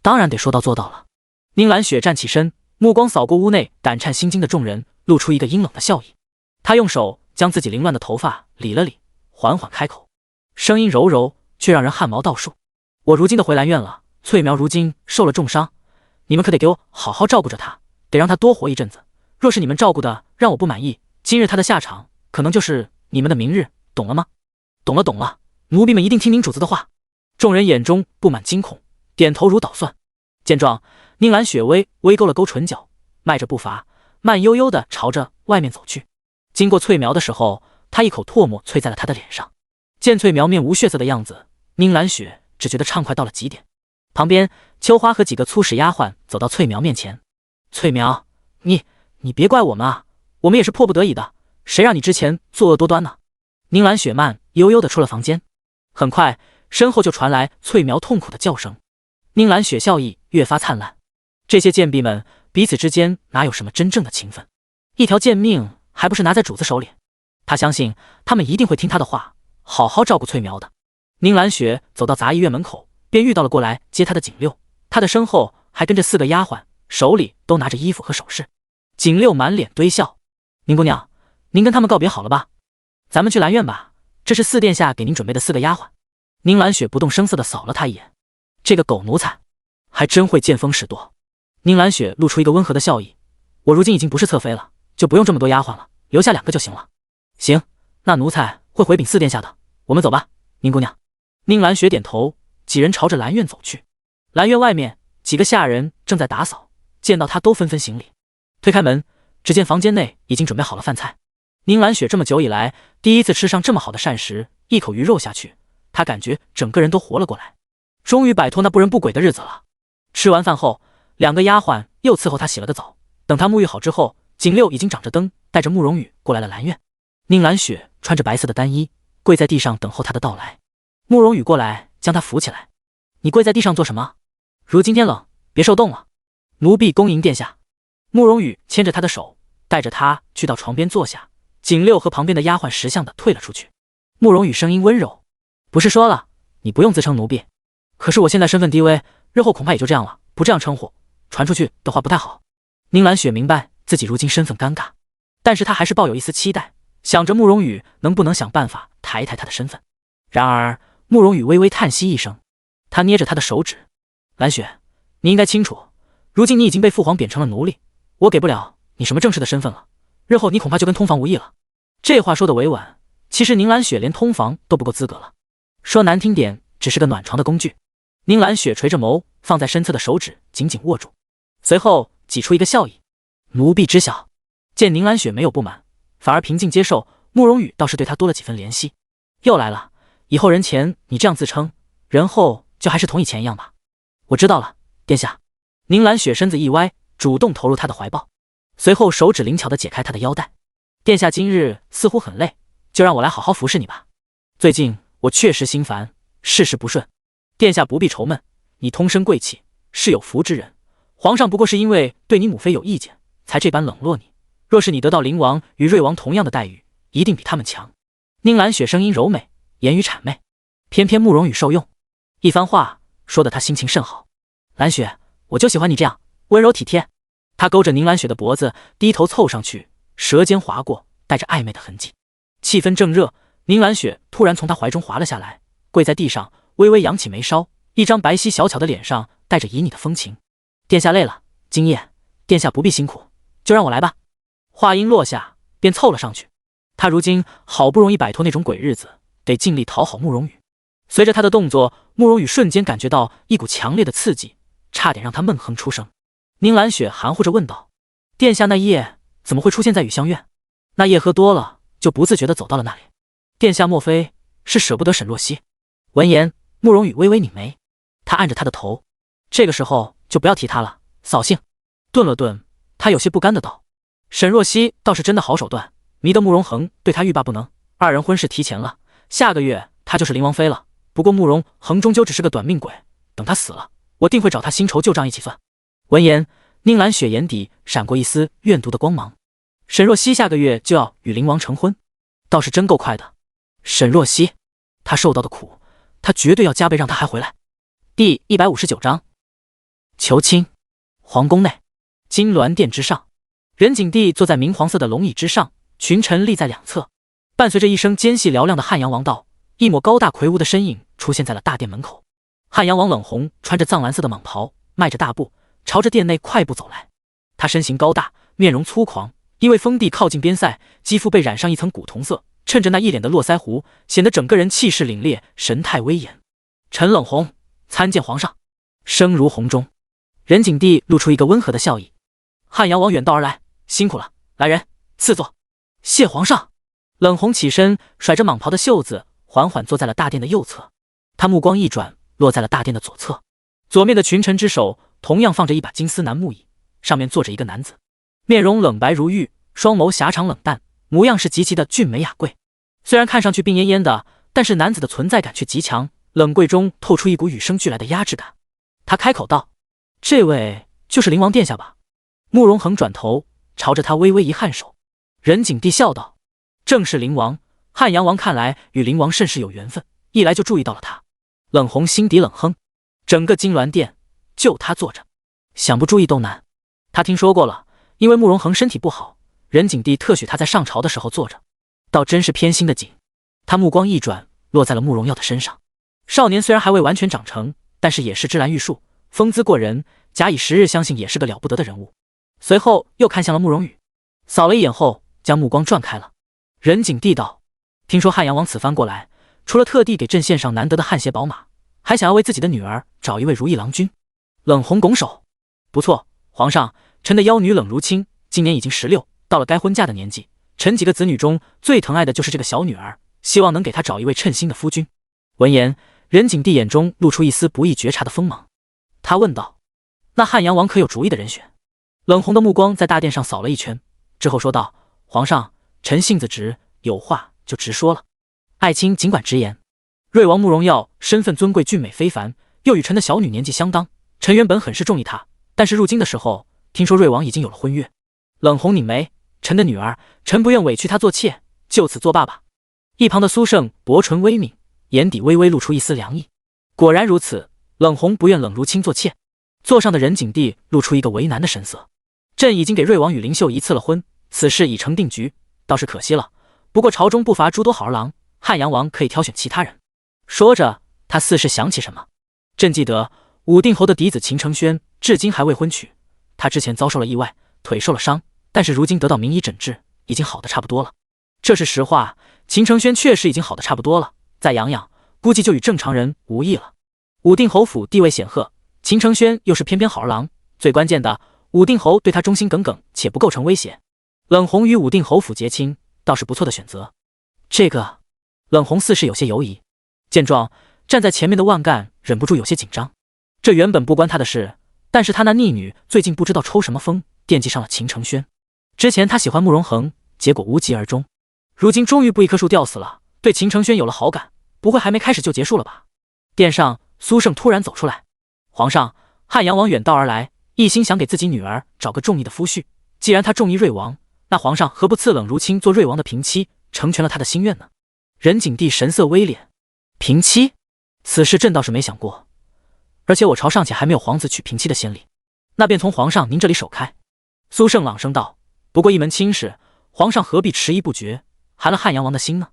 当然得说到做到了。宁兰雪站起身，目光扫过屋内胆颤心惊的众人，露出一个阴冷的笑意。她用手将自己凌乱的头发理了理，缓缓开口，声音柔柔，却让人汗毛倒竖。我如今的回兰苑了，翠苗如今受了重伤，你们可得给我好好照顾着她，得让她多活一阵子。若是你们照顾的让我不满意，今日她的下场可能就是你们的明日，懂了吗？懂了懂了，奴婢们一定听您主子的话。众人眼中布满惊恐，点头如捣蒜。见状，宁兰雪微勾了勾唇角，迈着步伐慢悠悠地朝着外面走去。经过翠苗的时候，他一口唾沫啐在了他的脸上。见翠苗面无血色的样子，宁兰雪只觉得畅快到了极点。旁边，秋花和几个粗使丫鬟走到翠苗面前：“翠苗，你别怪我们啊，我们也是迫不得已的，谁让你之前作恶多端呢？”宁兰雪慢悠悠地出了房间，很快身后就传来翠苗痛苦的叫声。宁兰雪笑意越发灿烂，这些贱婢们彼此之间哪有什么真正的情分？一条贱命还不是拿在主子手里？他相信他们一定会听他的话，好好照顾翠苗的。宁兰雪走到杂役院门口，便遇到了过来接她的景六，她的身后还跟着4个丫鬟，手里都拿着衣服和首饰。景六满脸堆笑：“宁姑娘，您跟他们告别好了吧？咱们去兰院吧，这是4殿下给您准备的4个丫鬟。”宁兰雪不动声色地扫了他一眼，这个狗奴才还真会见风使舵。宁兰雪露出一个温和的笑意：“我如今已经不是侧妃了，就不用这么多丫鬟了，留下2个就行了。”“行，那奴才会回禀4殿下的，我们走吧，宁姑娘。”宁兰雪点头，几人朝着兰院走去。兰院外面，几个下人正在打扫，见到他都纷纷行礼。推开门，只见房间内已经准备好了饭菜。宁兰雪这么久以来第一次吃上这么好的膳食，一口鱼肉下去，她感觉整个人都活了过来，终于摆脱那不人不鬼的日子了。吃完饭后，2个丫鬟又伺候她洗了个澡。等她沐浴好之后，景六已经掌着灯，带着慕容羽过来了兰院。宁兰雪穿着白色的单衣，跪在地上等候他的到来。慕容羽过来将她扶起来：“你跪在地上做什么？如今天冷，别受冻了。”“奴婢恭迎殿下。”慕容羽牵着他的手，带着他去到床边坐下。景六和旁边的丫鬟识相的退了出去。慕容羽声音温柔：“不是说了，你不用自称奴婢，可是我现在身份低微，日后恐怕也就这样了，不这样称呼，传出去的话不太好。”宁兰雪明白自己如今身份尴尬，但是她还是抱有一丝期待，想着慕容羽能不能想办法抬抬她的身份。然而慕容羽微微叹息一声，他捏着她的手指：“兰雪，你应该清楚，如今你已经被父皇贬成了奴隶，我给不了你什么正式的身份了，日后你恐怕就跟通房无异了。”这话说的委婉，其实宁兰雪连通房都不够资格了，说难听点，只是个暖床的工具。宁兰雪垂着眸，放在身侧的手指紧紧握住，随后挤出一个笑意：“奴婢知晓。”见宁兰雪没有不满，反而平静接受，慕容羽倒是对她多了几分怜惜。又来了，以后人前你这样自称，人后就还是同以前一样吧。我知道了，殿下。宁兰雪身子一歪，主动投入他的怀抱，随后手指灵巧地解开他的腰带。殿下今日似乎很累，就让我来好好服侍你吧。最近我确实心烦，事事不顺。殿下不必愁闷，你通身贵气，是有福之人。皇上不过是因为对你母妃有意见，才这般冷落你。若是你得到灵王与瑞王同样的待遇，一定比他们强。宁兰雪声音柔美，言语谄媚，偏偏慕容羽受用，一番话说得他心情甚好。兰雪，我就喜欢你这样温柔体贴。他勾着宁兰雪的脖子，低头凑上去，舌尖划过，带着暧昧的痕迹。气氛正热，宁兰雪突然从他怀中滑了下来，跪在地上，微微扬起眉梢，一张白皙小巧的脸上带着旖旎的风情。殿下累了，今夜殿下不必辛苦，就让我来吧。话音落下，便凑了上去。他如今好不容易摆脱那种鬼日子，得尽力讨好慕容羽。随着他的动作，慕容羽瞬间感觉到一股强烈的刺激，差点让他闷哼出声。宁兰雪含糊着问道：“殿下那夜怎么会出现在雨香院？那夜喝多了，就不自觉地走到了那里。殿下莫非是舍不得沈若曦？”闻言，慕容羽微微拧眉，他按着他的头：“这个时候就不要提他了，扫兴。”顿了顿，他有些不甘的道：“沈若曦倒是真的好手段，迷得慕容恒对他欲罢不能，2人婚事提前了，下个月他就是灵王妃了。不过慕容恒终究只是个短命鬼，等他死了，我定会找他新仇旧账一起算。”闻言，宁兰雪眼底闪过一丝怨毒的光芒。沈若曦下个月就要与灵王成婚，倒是真够快的。沈若曦，她受到的苦，她绝对要加倍让她还回来。第159章，求亲。皇宫内，金銮殿之上，任景帝坐在明黄色的龙椅之上，群臣立在两侧。伴随着一声尖细嘹亮的汉阳王道，一抹高大魁梧的身影出现在了大殿门口。汉阳王冷红穿着藏蓝色的蟒袍，迈着大步朝着殿内快步走来。他身形高大，面容粗犷，因为封地靠近边塞，肌肤被染上一层古铜色，衬着那一脸的络腮胡，显得整个人气势凛冽，神态威严。陈冷红参见皇上。声如洪钟，任景帝露出一个温和的笑意。汉阳王远道而来，辛苦了，来人，赐座。谢皇上。冷红起身，甩着蟒袍的袖子，缓缓坐在了大殿的右侧。他目光一转，落在了大殿的左侧。左面的群臣之手同样放着一把金丝楠木椅，上面坐着一个男子，面容冷白如玉，双眸狭长冷淡，模样是极其的俊美雅贵。虽然看上去病恹恹的，但是男子的存在感却极强，冷贵中透出一股与生俱来的压制感。他开口道：“这位就是灵王殿下吧？”慕容恒转头朝着他微微一颔首。任景帝笑道：“正是灵王。汉阳王看来与灵王甚是有缘分，一来就注意到了他。”冷红心底冷哼，整个金銮殿就他坐着，想不注意都难。他听说过了，因为慕容恒身体不好，任景帝特许他在上朝的时候坐着，倒真是偏心的紧。他目光一转，落在了慕容耀的身上。少年虽然还未完全长成，但是也是芝兰玉树，风姿过人，假以时日，相信也是个了不得的人物。随后又看向了慕容羽，扫了一眼后，将目光转开了。任景帝道：“听说汉阳王此番过来，除了特地给朕献上难得的汗血宝马，还想要为自己的女儿找一位如意郎君。”冷红拱手：“不错，皇上，臣的妖女冷如清今年已经16，到了该婚嫁的年纪。臣几个子女中最疼爱的就是这个小女儿，希望能给她找一位称心的夫君。”闻言，任景帝眼中露出一丝不易觉察的锋芒。他问道：“那汉阳王可有主意的人选？”冷红的目光在大殿上扫了一圈，之后说道：“皇上，臣性子直，有话就直说了。爱卿尽管直言。瑞王慕容耀身份尊贵，俊美非凡，又与臣的小女年纪相当，臣原本很是中意她，但是入京的时候听说瑞王已经有了婚约。”冷红拧眉：“臣的女儿，臣不愿委屈她做妾，就此作罢吧。”一旁的苏胜薄唇微抿，眼底微微露出一丝凉意。果然如此，冷红不愿冷如清做妾。座上的任景帝露出一个为难的神色：“朕已经给瑞王与灵秀仪赐了婚，此事已成定局，倒是可惜了。不过朝中不乏诸多好儿郎，汉阳王可以挑选其他人。”说着，他似是想起什么：“朕记得武定侯的嫡子秦承轩至今还未婚娶，他之前遭受了意外，腿受了伤，但是如今得到名医诊治，已经好的差不多了。这是实话，秦承轩确实已经好的差不多了，再养养，估计就与正常人无异了。武定侯府地位显赫，秦承轩又是偏偏好儿郎，最关键的，武定侯对他忠心耿耿，且不构成威胁。冷红与武定侯府结亲，倒是不错的选择。”这个冷红似是有些犹疑。见状，站在前面的万干忍不住有些紧张。这原本不关他的事，但是他那逆女最近不知道抽什么风，惦记上了秦承轩。之前他喜欢慕容恒，结果无疾而终，如今终于不一棵树吊死了，对秦承轩有了好感，不会还没开始就结束了吧？殿上，苏胜突然走出来：“皇上，汉阳王远道而来，一心想给自己女儿找个中意的夫婿。既然他中意瑞王，那皇上何不赐冷如清做瑞王的平妻，成全了他的心愿呢？”任景帝神色微敛：“平妻？此事朕倒是没想过，而且我朝尚且还没有皇子娶平妻的先例，那便从皇上您这里首开。”苏胜朗声道：“不过一门亲事，皇上何必迟疑不决，寒了汉阳王的心呢？”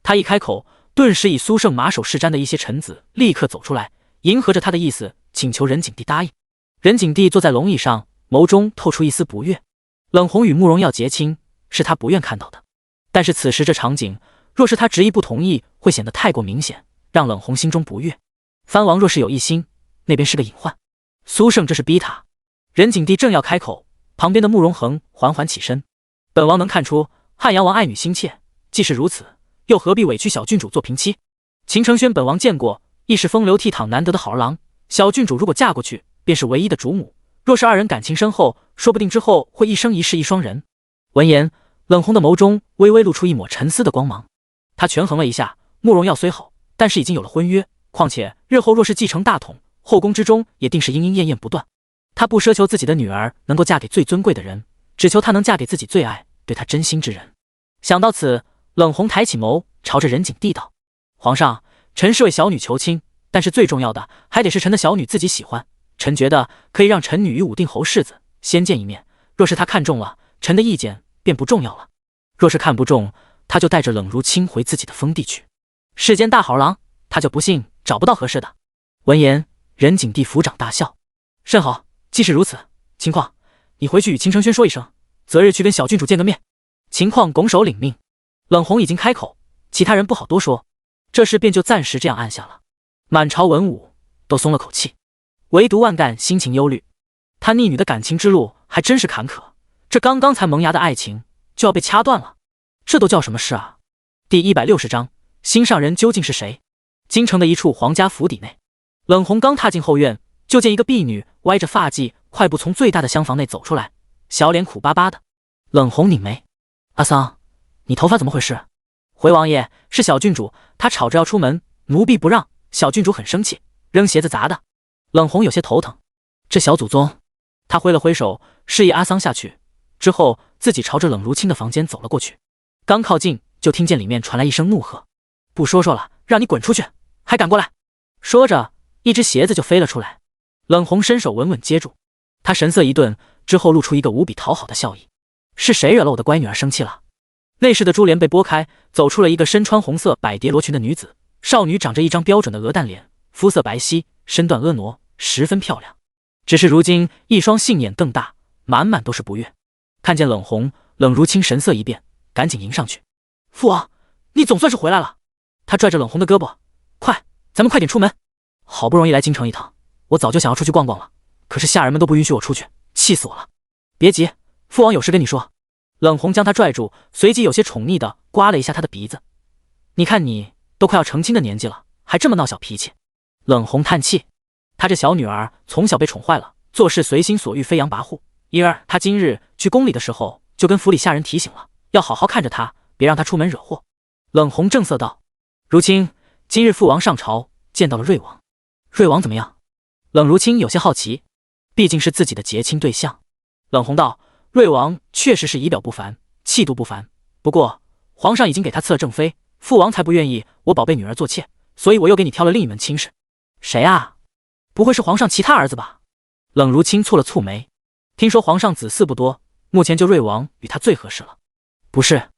他一开口，顿时以苏胜马首是瞻的一些臣子立刻走出来，迎合着他的意思，请求任景帝答应。任景帝坐在龙椅上，眸中透出一丝不悦。冷红与慕容耀结亲，是他不愿看到的，但是此时这场景，若是他执意不同意，会显得太过明显，让冷红心中不悦。藩王若是有一心，那便是个隐患。苏胜这是逼他。任景帝正要开口，旁边的慕容恒缓缓起身：“本王能看出汉阳王爱女心切，既是如此，又何必委屈小郡主做平妻？秦承轩本王见过，亦是风流倜傥难得的好儿郎，小郡主如果嫁过去，便是唯一的主母。若是二人感情深厚，说不定之后会一生一世一双人。”闻言，冷红的眸中微微露出一抹沉思的光芒。他权衡了一下，慕容耀虽好，但是已经有了婚约，况且日后若是继承大统，后宫之中也定是莺莺燕燕不断。他不奢求自己的女儿能够嫁给最尊贵的人，只求她能嫁给自己最爱、对他真心之人。想到此，冷红抬起眸，朝着任景帝道：“皇上，臣是为小女求亲，但是最重要的还得是臣的小女自己喜欢。臣觉得可以让臣女与武定侯世子先见一面，若是他看中了，臣的意见便不重要了；若是看不中，他就带着冷如清回自己的封地去。世间大好郎，他就不信找不到合适的。”闻言，任景帝抚掌大笑：“甚好，既是如此，情况，你回去与秦承轩说一声，择日去跟小郡主见个面。”情况拱手领命。冷红已经开口，其他人不好多说，这事便就暂时这样按下了。满朝文武都松了口气，唯独万干心情忧虑。他逆女的感情之路还真是坎坷，这刚刚才萌芽的爱情就要被掐断了。这都叫什么事啊？第160章，心上人究竟是谁？京城的一处皇家府邸内，冷红刚踏进后院，就见一个婢女歪着发髻，快步从最大的厢房内走出来，小脸苦巴巴的。冷红拧眉：“阿桑，你头发怎么回事？”回王爷，是小郡主，她吵着要出门，奴婢不让，小郡主很生气，扔鞋子砸的。冷红有些头疼，这小祖宗。他挥了挥手，示意阿桑下去，之后自己朝着冷如清的房间走了过去。刚靠近，就听见里面传来一声怒喝：“不说了，让你滚出去，还敢过来！”说着，一只鞋子就飞了出来。冷红伸手稳稳接住，他神色一顿，之后露出一个无比讨好的笑意：“是谁惹了我的乖女儿生气了？”内室的珠帘被拨开，走出了一个身穿红色百蝶罗裙的女子。少女长着一张标准的鹅蛋脸，肤色白皙，身段婀娜，十分漂亮。只是如今一双杏眼瞪大，满满都是不悦。看见冷红，冷如清神色一变，赶紧迎上去：“父王，你总算是回来了。”他拽着冷红的胳膊：“快，咱们快点出门。好不容易来京城一趟，我早就想要出去逛逛了，可是下人们都不允许我出去，气死我了。”“别急，父王有事跟你说。”冷红将他拽住，随即有些宠溺地刮了一下他的鼻子：“你看你都快要成亲的年纪了，还这么闹小脾气。”冷红叹气，她这小女儿从小被宠坏了，做事随心所欲，飞扬跋扈。因而她今日去宫里的时候，就跟府里下人提醒了，要好好看着她，别让她出门惹祸。冷红正色道：“如清，今日父王上朝，见到了瑞王。瑞王怎么样？”冷如清有些好奇，毕竟是自己的结亲对象。冷红道：“瑞王确实是仪表不凡，气度不凡。不过皇上已经给他赐了正妃，父王才不愿意我宝贝女儿做妾，所以我又给你挑了另一门亲事。”“谁啊？不会是皇上其他儿子吧？”冷如清蹙了蹙眉：“听说皇上子嗣不多，目前就瑞王与他最合适了。”“不是。”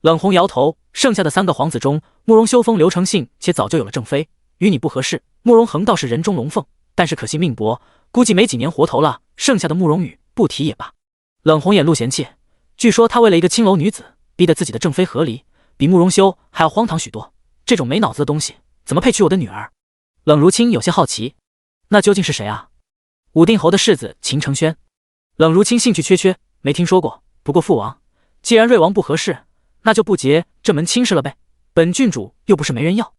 冷红摇头：“剩下的3个皇子中，慕容修风、刘承信且早就有了正妃，与你不合适。慕容恒倒是人中龙凤，但是可惜命薄，估计没几年活头了。剩下的慕容羽不提也罢。”冷红眼露嫌弃，据说他为了一个青楼女子，逼得自己的正妃和离，比慕容修还要荒唐许多。这种没脑子的东西，怎么配娶我的女儿？冷如清有些好奇，那究竟是谁啊？武定侯的世子秦承轩。冷如清兴趣缺缺，没听说过。不过父王，既然瑞王不合适，那就不结这门亲事了呗。本郡主又不是没人要。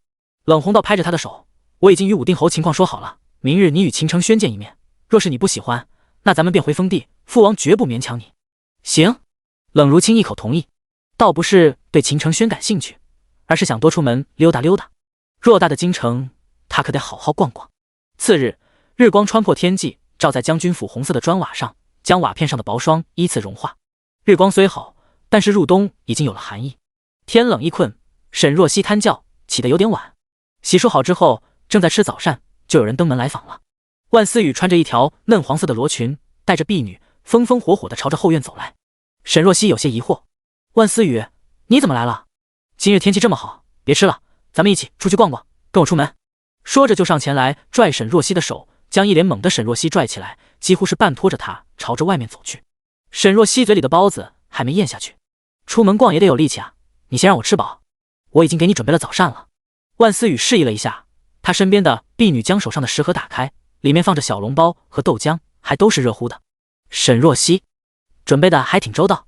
冷红道拍着他的手：“我已经与武定侯情况说好了，明日你与秦承轩见一面。若是你不喜欢，那咱们便回封地，父王绝不勉强你。”“行。”冷如清一口同意，倒不是对秦承轩感兴趣，而是想多出门溜达溜达。偌大的京城，他可得好好逛逛。次日，日光穿破天际，照在将军府红色的砖瓦上，将瓦片上的薄霜依次融化。日光虽好，但是入冬已经有了寒意。天冷易困，沈若曦贪觉，起得有点晚。洗漱好之后，正在吃早膳，就有人登门来访了。万思雨穿着一条嫩黄色的罗裙，带着婢女，风风火火地朝着后院走来。沈若曦有些疑惑：“万思雨，你怎么来了？今日天气这么好，别吃了，咱们一起出去逛逛，跟我出门。”说着就上前来拽沈若曦的手，将一脸懵的沈若曦拽起来，几乎是半拖着她朝着外面走去。沈若曦嘴里的包子还没咽下去：“出门逛也得有力气啊，你先让我吃饱，我已经给你准备了早膳了。”万思雨示意了一下，他身边的婢女将手上的食盒打开，里面放着小笼包和豆浆，还都是热乎的。沈若曦准备的还挺周到，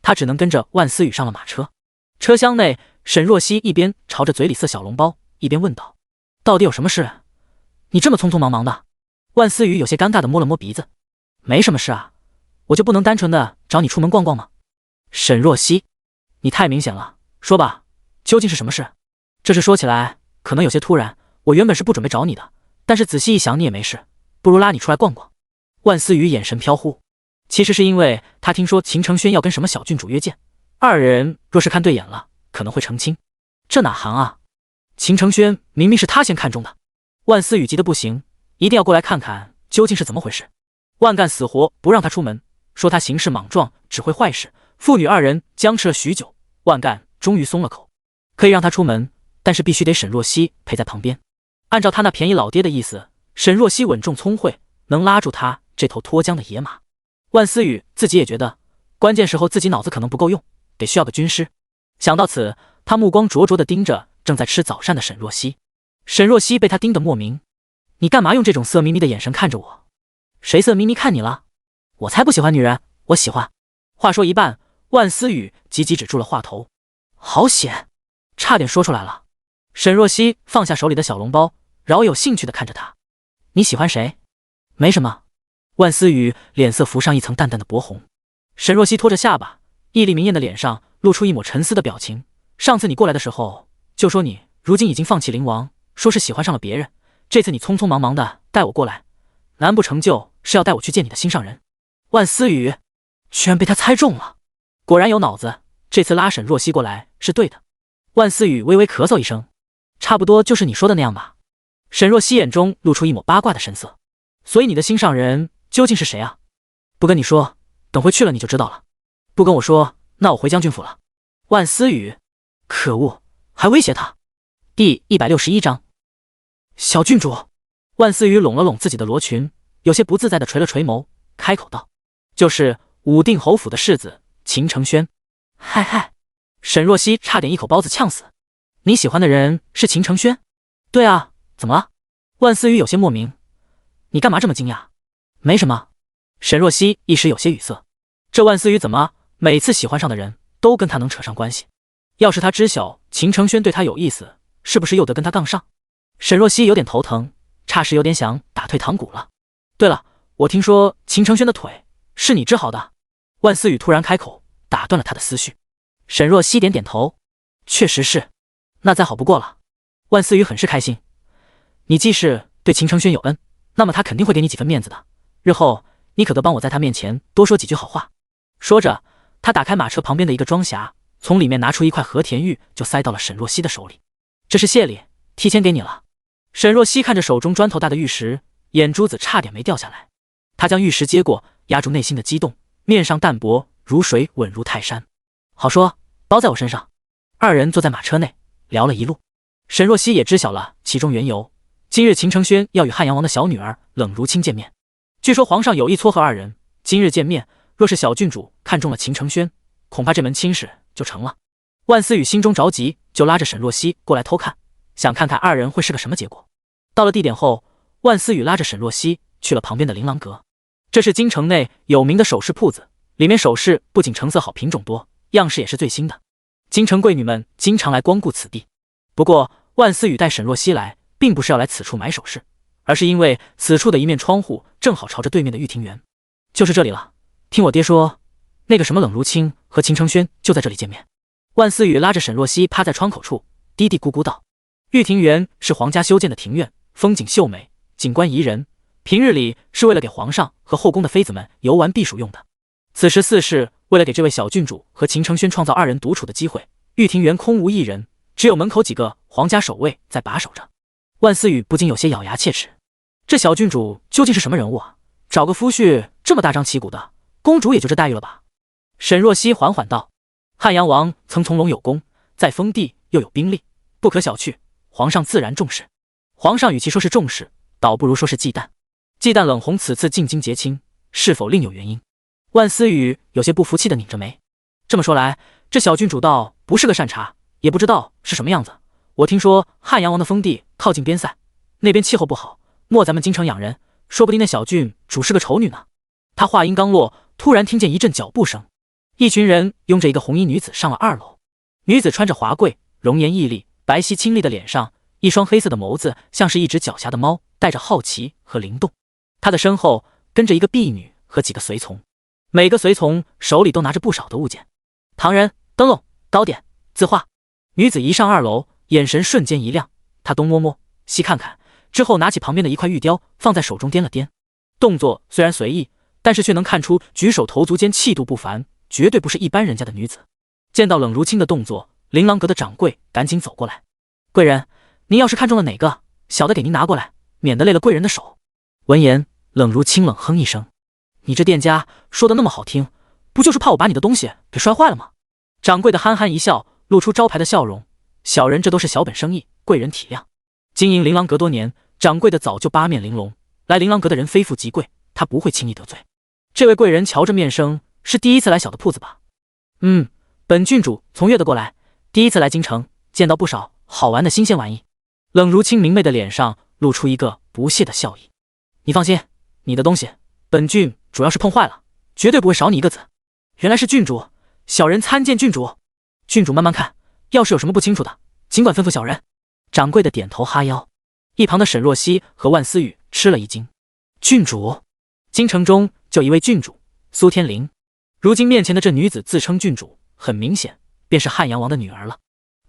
他只能跟着万思雨上了马车。车厢内，沈若曦一边朝着嘴里塞小笼包，一边问道：“到底有什么事？你这么匆匆忙忙的？”万思雨有些尴尬的摸了摸鼻子：“没什么事啊，我就不能单纯的找你出门逛逛吗？”沈若曦，你太明显了，说吧，究竟是什么事？这事说起来可能有些突然，我原本是不准备找你的，但是仔细一想，你也没事，不如拉你出来逛逛。万思雨眼神飘忽，其实是因为他听说秦承轩要跟什么小郡主约见，二人若是看对眼了，可能会成亲。这哪行啊？秦承轩明明是他先看中的。万思雨急得不行，一定要过来看看究竟是怎么回事。万干死活不让他出门，说他行事莽撞，只会坏事。父女二人僵持了许久，万干终于松了口，可以让他出门，但是必须得沈若曦陪在旁边。按照他那便宜老爹的意思，沈若曦稳重聪慧，能拉住他这头脱缰的野马。万思雨自己也觉得，关键时候自己脑子可能不够用，得需要个军师。想到此，他目光灼灼地盯着正在吃早膳的沈若曦。沈若曦被他盯得莫名：“你干嘛用这种色眯眯的眼神看着我？谁色眯眯看你了？我才不喜欢女人，我喜欢。”话说一半，万思雨急急止住了话头。好险，差点说出来了。沈若曦放下手里的小笼包，饶有兴趣地看着他。你喜欢谁？没什么。万思雨脸色浮上一层淡淡的薄红。沈若曦拖着下巴，毅力明艳的脸上露出一抹沉思的表情。上次你过来的时候，就说你如今已经放弃灵王，说是喜欢上了别人。这次你匆匆忙忙的带我过来，难不成就是要带我去见你的心上人？万思雨居然被他猜中了，果然有脑子，这次拉沈若曦过来是对的。万思雨微微咳嗽一声，差不多就是你说的那样吧。沈若曦眼中露出一抹八卦的神色。所以你的心上人究竟是谁啊？不跟你说，等回去了你就知道了。不跟我说，那我回将军府了。万思雨，可恶，还威胁他。第161章，小郡主。万思雨拢了拢自己的罗裙，有些不自在的垂了垂眸，开口道：就是武定侯府的世子秦承轩。嗨嗨，沈若曦差点一口包子呛死。你喜欢的人是秦承轩？对啊，怎么了？万思雨有些莫名。你干嘛这么惊讶？没什么。沈若曦一时有些语塞。这万思雨怎么每次喜欢上的人都跟他能扯上关系？要是他知晓秦承轩对他有意思，是不是又得跟他杠上？沈若曦有点头疼，差时有点想打退堂鼓了。对了，我听说秦承轩的腿是你治好的。万思雨突然开口，打断了他的思绪。沈若曦点点头，确实是，那再好不过了。万思雨很是开心。你既是对秦承轩有恩，那么他肯定会给你几分面子的，日后你可得帮我在他面前多说几句好话。说着，他打开马车旁边的一个装匣，从里面拿出一块和田玉，就塞到了沈若曦的手里。这是谢礼，提前给你了。沈若曦看着手中砖头大的玉石，眼珠子差点没掉下来。她将玉石接过，压住内心的激动，面上淡泊如水，稳如泰山。好说，包在我身上。二人坐在马车内聊了一路，沈若曦也知晓了其中缘由。今日秦承轩要与汉阳王的小女儿冷如清见面，据说皇上有意撮合二人。今日见面，若是小郡主看中了秦承轩，恐怕这门亲事就成了。万思雨心中着急，就拉着沈若曦过来偷看，想看看二人会是个什么结果。到了地点后，万思雨拉着沈若曦去了旁边的琳琅阁。这是京城内有名的首饰铺子，里面首饰不仅成色好，品种多，样式也是最新的。京城贵女们经常来光顾此地。不过万思雨带沈若曦来并不是要来此处买首饰，而是因为此处的一面窗户正好朝着对面的御庭园。就是这里了，听我爹说，那个什么冷如清和秦承轩就在这里见面。万思雨拉着沈若曦趴在窗口处，嘀嘀咕咕道：御庭园是皇家修建的庭院，风景秀美，景观宜人，平日里是为了给皇上和后宫的妃子们游玩避暑用的。此时似是为了给这位小郡主和秦承轩创造二人独处的机会，御庭园空无一人，只有门口几个皇家守卫在把守着。万思雨不禁有些咬牙切齿，这小郡主究竟是什么人物啊？找个夫婿这么大张旗鼓的，公主也就这待遇了吧？沈若曦缓缓道：汉阳王曾从龙有功，在封地又有兵力，不可小觑，皇上自然重视。皇上与其说是重视，倒不如说是忌惮。忌惮冷红此次进京结亲，是否另有原因？万思雨有些不服气的拧着眉。这么说来，这小郡主倒不是个善茬，也不知道是什么样子。我听说汉阳王的封地靠近边塞，那边气候不好，莫咱们京城养人，说不定那小郡主是个丑女呢。他话音刚落，突然听见一阵脚步声，一群人拥着一个红衣女子上了2楼。女子穿着华贵，容颜屹立，白皙清丽的脸上，一双黑色的眸子像是一只狡黠的猫，带着好奇和灵动。她的身后跟着一个婢女和几个随从，每个随从手里都拿着不少的物件，糖人、灯笼、糕点、字画。女子一上2楼，眼神瞬间一亮，她东摸摸，西看看，之后拿起旁边的一块玉雕，放在手中掂了掂，动作虽然随意，但是却能看出举手投足间气度不凡，绝对不是一般人家的女子。见到冷如清的动作，琳琅阁的掌柜赶紧走过来：贵人，您要是看中了哪个，小的给您拿过来，免得累了贵人的手。闻言，冷如清冷哼一声：你这店家说的那么好听，不就是怕我把你的东西给摔坏了吗？掌柜的憨憨一笑，露出招牌的笑容：小人这都是小本生意，贵人体谅。经营琳琅阁多年，掌柜的早就八面玲珑，来琳琅阁的人非富即贵，他不会轻易得罪。这位贵人瞧着面生，是第一次来小的铺子吧？本郡主从粤的过来，第一次来京城，见到不少好玩的新鲜玩意。冷如清明媚的脸上露出一个不屑的笑意。你放心，你的东西本郡主要是碰坏了，绝对不会少你一个子。原来是郡主，小人参见郡主。郡主慢慢看，要是有什么不清楚的，尽管吩咐小人。掌柜的点头哈腰。一旁的沈若曦和万思雨吃了一惊。郡主，京城中就一位郡主苏天灵，如今面前的这女子自称郡主，很明显便是汉阳王的女儿了。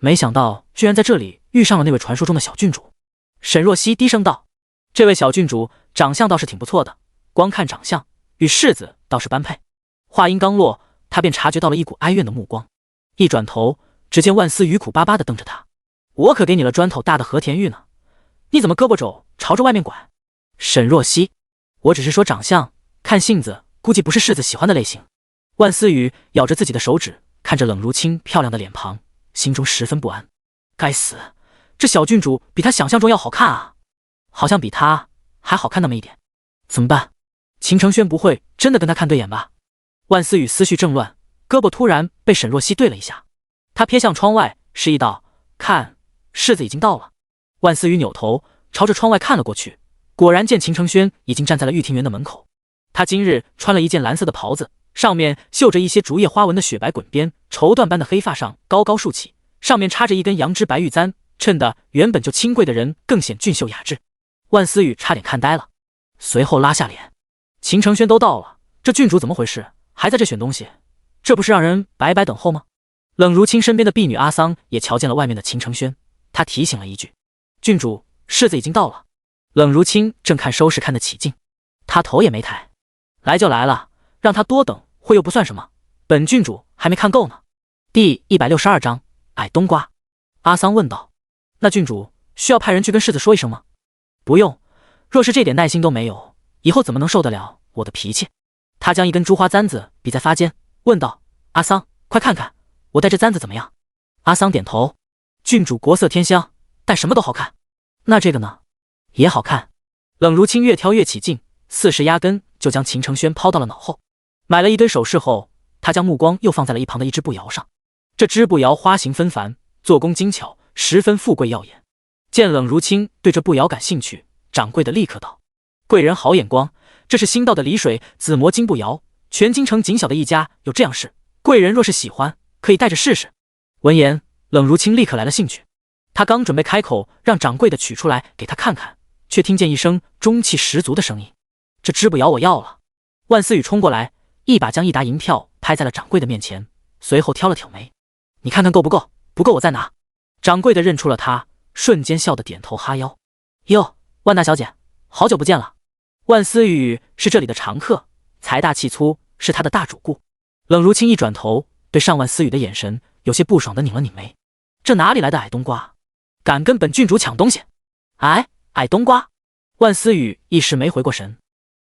没想到居然在这里遇上了那位传说中的小郡主。沈若曦低声道：“这位小郡主长相倒是挺不错的，光看长相与世子倒是般配。”话音刚落，他便察觉到了一股哀怨的目光，一转头，只见万思雨苦巴巴地瞪着他：“我可给你了砖头大的和田玉呢，你怎么胳膊肘朝着外面拐？”沈若曦，我只是说长相，看性子，估计不是世子喜欢的类型。万思雨咬着自己的手指，看着冷如清漂亮的脸庞，心中十分不安。该死，这小郡主比他想象中要好看啊，好像比他还好看那么一点。怎么办？秦承轩不会真的跟他看对眼吧？万思雨思绪正乱，胳膊突然被沈若曦对了一下，他瞥向窗外，示意道：“看，世子已经到了。”万思雨扭头朝着窗外看了过去，果然见秦承轩已经站在了御庭园的门口。他今日穿了一件蓝色的袍子，上面绣着一些竹叶花纹的雪白滚边，绸缎般的黑发上高高竖起，上面插着一根羊脂白玉簪，衬得原本就清贵的人更显俊秀雅致。万思雨差点看呆了，随后拉下脸：“秦承轩都到了，这郡主怎么回事？还在这选东西，这不是让人白白等候吗？”冷如清身边的婢女阿桑也瞧见了外面的秦承轩，她提醒了一句：“郡主，世子已经到了。”冷如清正看收拾看得起劲，她头也没抬：“来就来了，让他多等会又不算什么，本郡主还没看够呢。”第162章矮冬瓜。阿桑问道：“那郡主需要派人去跟世子说一声吗？”“不用，若是这点耐心都没有，以后怎么能受得了我的脾气？”他将一根珠花簪子比在发间，问道：“阿桑，快看看，我戴这簪子怎么样？”阿桑点头：“郡主国色天香，戴什么都好看。那这个呢？也好看。”冷如清越挑越起劲，4时压根就将秦承轩抛到了脑后。买了一堆首饰后，他将目光又放在了一旁的一只步摇上。这只步摇花形纷繁，做工精巧，十分富贵耀眼。见冷如清对这步摇感兴趣，掌柜的立刻道：“贵人好眼光，这是新到的离水紫磨金步摇，全京城仅小的一家有这样式，贵人若是喜欢，可以带着试试。”闻言，冷如清立刻来了兴趣。他刚准备开口让掌柜的取出来给他看看，却听见一声中气十足的声音：“这只步摇我要了！”万思雨冲过来，一把将一沓银票拍在了掌柜的面前，随后挑了挑眉：“你看看够不够？不够我再拿。”掌柜的认出了他，瞬间笑得点头哈腰：“哟，万大小姐，好久不见了。”万思雨是这里的常客，财大气粗，是他的大主顾。冷如清一转头，对上万思雨的眼神有些不爽地拧了拧眉：“这哪里来的矮冬瓜，敢跟本郡主抢东西？”“矮冬瓜！”万思雨一时没回过神，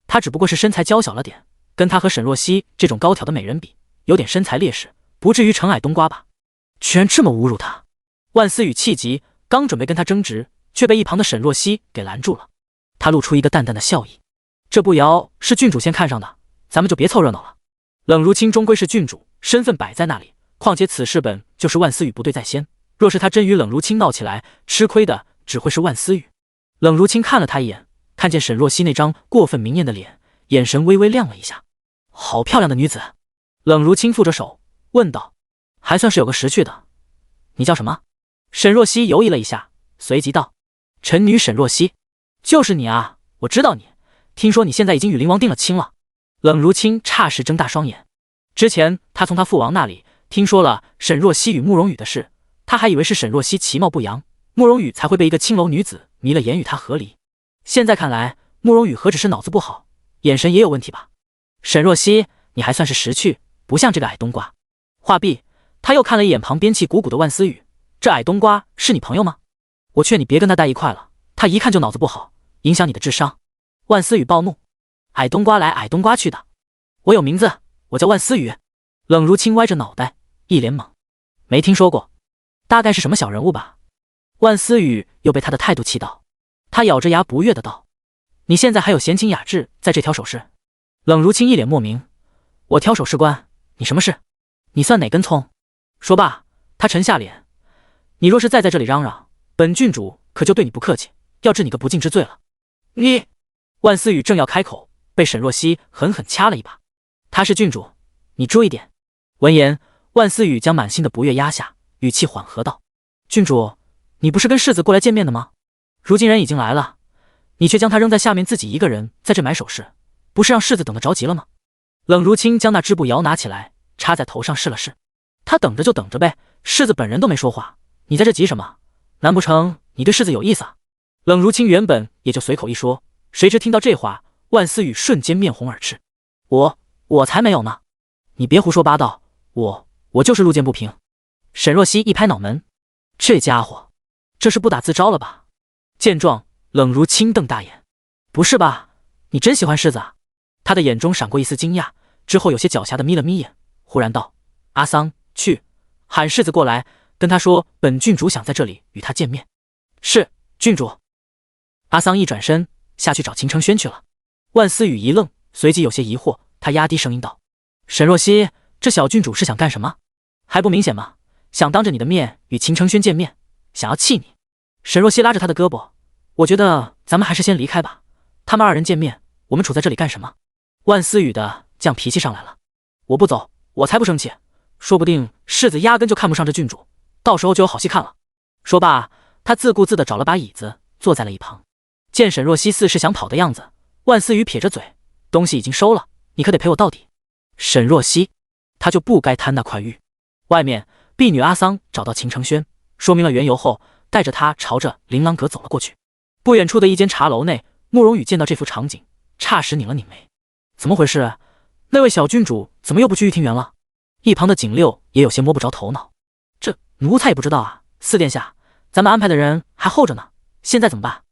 他只不过是身材娇小了点，跟他和沈若曦这种高挑的美人比，有点身材劣势，不至于成矮冬瓜吧？居然这么侮辱他！万思雨气急，刚准备跟他争执，却被一旁的沈若曦给拦住了。他露出一个淡淡的笑意：“这步摇是郡主先看上的，咱们就别凑热闹了。冷如清终归是郡主，身份摆在那里，况且此事本就是万思雨不对在先，若是他真与冷如清闹起来，吃亏的只会是万思雨。”冷如清看了他一眼，看见沈若曦那张过分明艳的脸，眼神微微亮了一下：“好漂亮的女子。”冷如清负着手问道：“还算是有个识趣的，你叫什么？”沈若曦犹豫了一下，随即道：“臣女沈若曦。”“就是你啊，我知道你，听说你现在已经与灵王定了亲了。”冷如清霎时睁大双眼，之前他从他父王那里听说了沈若曦与慕容羽的事，他还以为是沈若曦其貌不扬，慕容羽才会被一个青楼女子迷了眼与他和离。现在看来，慕容羽何止是脑子不好，眼神也有问题吧？沈若曦，你还算是识趣，不像这个矮冬瓜。话毕，他又看了一眼旁边气鼓鼓的万思雨：“这矮冬瓜是你朋友吗？我劝你别跟他待一块了，他一看就脑子不好，影响你的智商。”万思雨暴怒：“矮冬瓜来矮冬瓜去的，我有名字，我叫万思雨。”冷如清歪着脑袋，一脸懵：“没听说过，大概是什么小人物吧？”万思雨又被他的态度气到，他咬着牙不悦的道：“你现在还有闲情雅致在这挑首饰？”冷如清一脸莫名：“我挑首饰官，你什么事？你算哪根葱？”说罢，他沉下脸：“你若是再在这里嚷嚷，本郡主可就对你不客气，要治你个不敬之罪了。”你……万思雨正要开口，被沈若曦狠狠掐了一把：“她是郡主，你注意点。”闻言，万思雨将满心的不悦压下，语气缓和道：“郡主，你不是跟世子过来见面的吗？如今人已经来了，你却将他扔在下面，自己一个人在这买首饰，不是让世子等得着急了吗？”冷如清将那织布摇拿起来，插在头上试了试。他等着就等着呗，世子本人都没说话，你在这急什么？难不成你对世子有意思啊？冷如清原本也就随口一说，谁知听到这话，万思雨瞬间面红耳赤。我才没有呢！你别胡说八道，我就是路见不平。沈若曦一拍脑门，这家伙，这是不打自招了吧？见状，冷如清瞪大眼，不是吧？你真喜欢世子啊？他的眼中闪过一丝惊讶，之后有些狡黠的眯了眯眼，忽然道：“阿桑，去喊世子过来，跟他说本郡主想在这里与他见面。”是，郡主。阿桑一转身下去找秦承轩去了。万思雨一愣，随即有些疑惑，他压低声音道：“沈若曦，这小郡主是想干什么？还不明显吗？想当着你的面与秦承轩见面，想要气你。”沈若曦拉着他的胳膊：“我觉得咱们还是先离开吧，他们二人见面，我们处在这里干什么？”万思雨的犟脾气上来了：“我不走，我才不生气，说不定世子压根就看不上这郡主，到时候就有好戏看了。”说罢，他自顾自地找了把椅子坐在了一旁。见沈若曦似是想跑的样子，万思雨撇着嘴：“东西已经收了，你可得陪我到底。”沈若曦，他就不该贪那块玉。外面，婢女阿桑找到秦承轩，说明了缘由后，带着他朝着琳琅阁走了过去。不远处的一间茶楼内，慕容羽见到这幅场景，霎时拧了拧眉：“怎么回事？那位小郡主怎么又不去玉庭园了？”一旁的景六也有些摸不着头脑：“这奴才也不知道啊，四殿下，咱们安排的人还候着呢，现在怎么办？”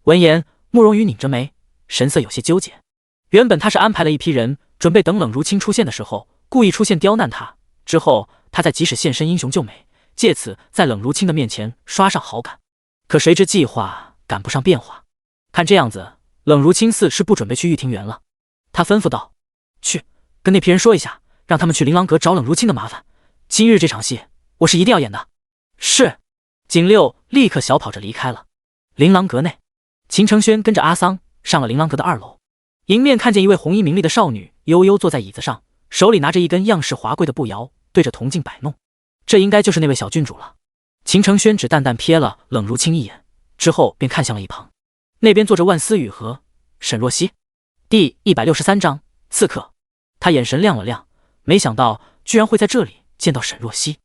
闻言，慕容羽拧着眉，神色有些纠结。原本他是安排了一批人，准备等冷如清出现的时候，故意出现刁难他，之后他再即使现身英雄救美，借此在冷如清的面前刷上好感。可谁知计划赶不上变化，看这样子，冷如清似是不准备去玉庭园了。他吩咐道：“去，跟那批人说一下，让他们去琳琅阁找冷如清的麻烦。今日这场戏，我是一定要演的。”是。景六立刻小跑着离开了。琳琅阁内，秦承轩跟着阿桑上了琳琅阁的2楼，迎面看见一位红衣明丽的少女悠悠坐在椅子上，手里拿着一根样式华贵的步摇，对着铜镜摆弄。这应该就是那位小郡主了。秦承轩只淡淡瞥了冷如清一眼，之后便看向了一旁，那边坐着万思雨和沈若曦。第163章刺客。他眼神亮了亮，没想到居然会在这里见到沈若曦。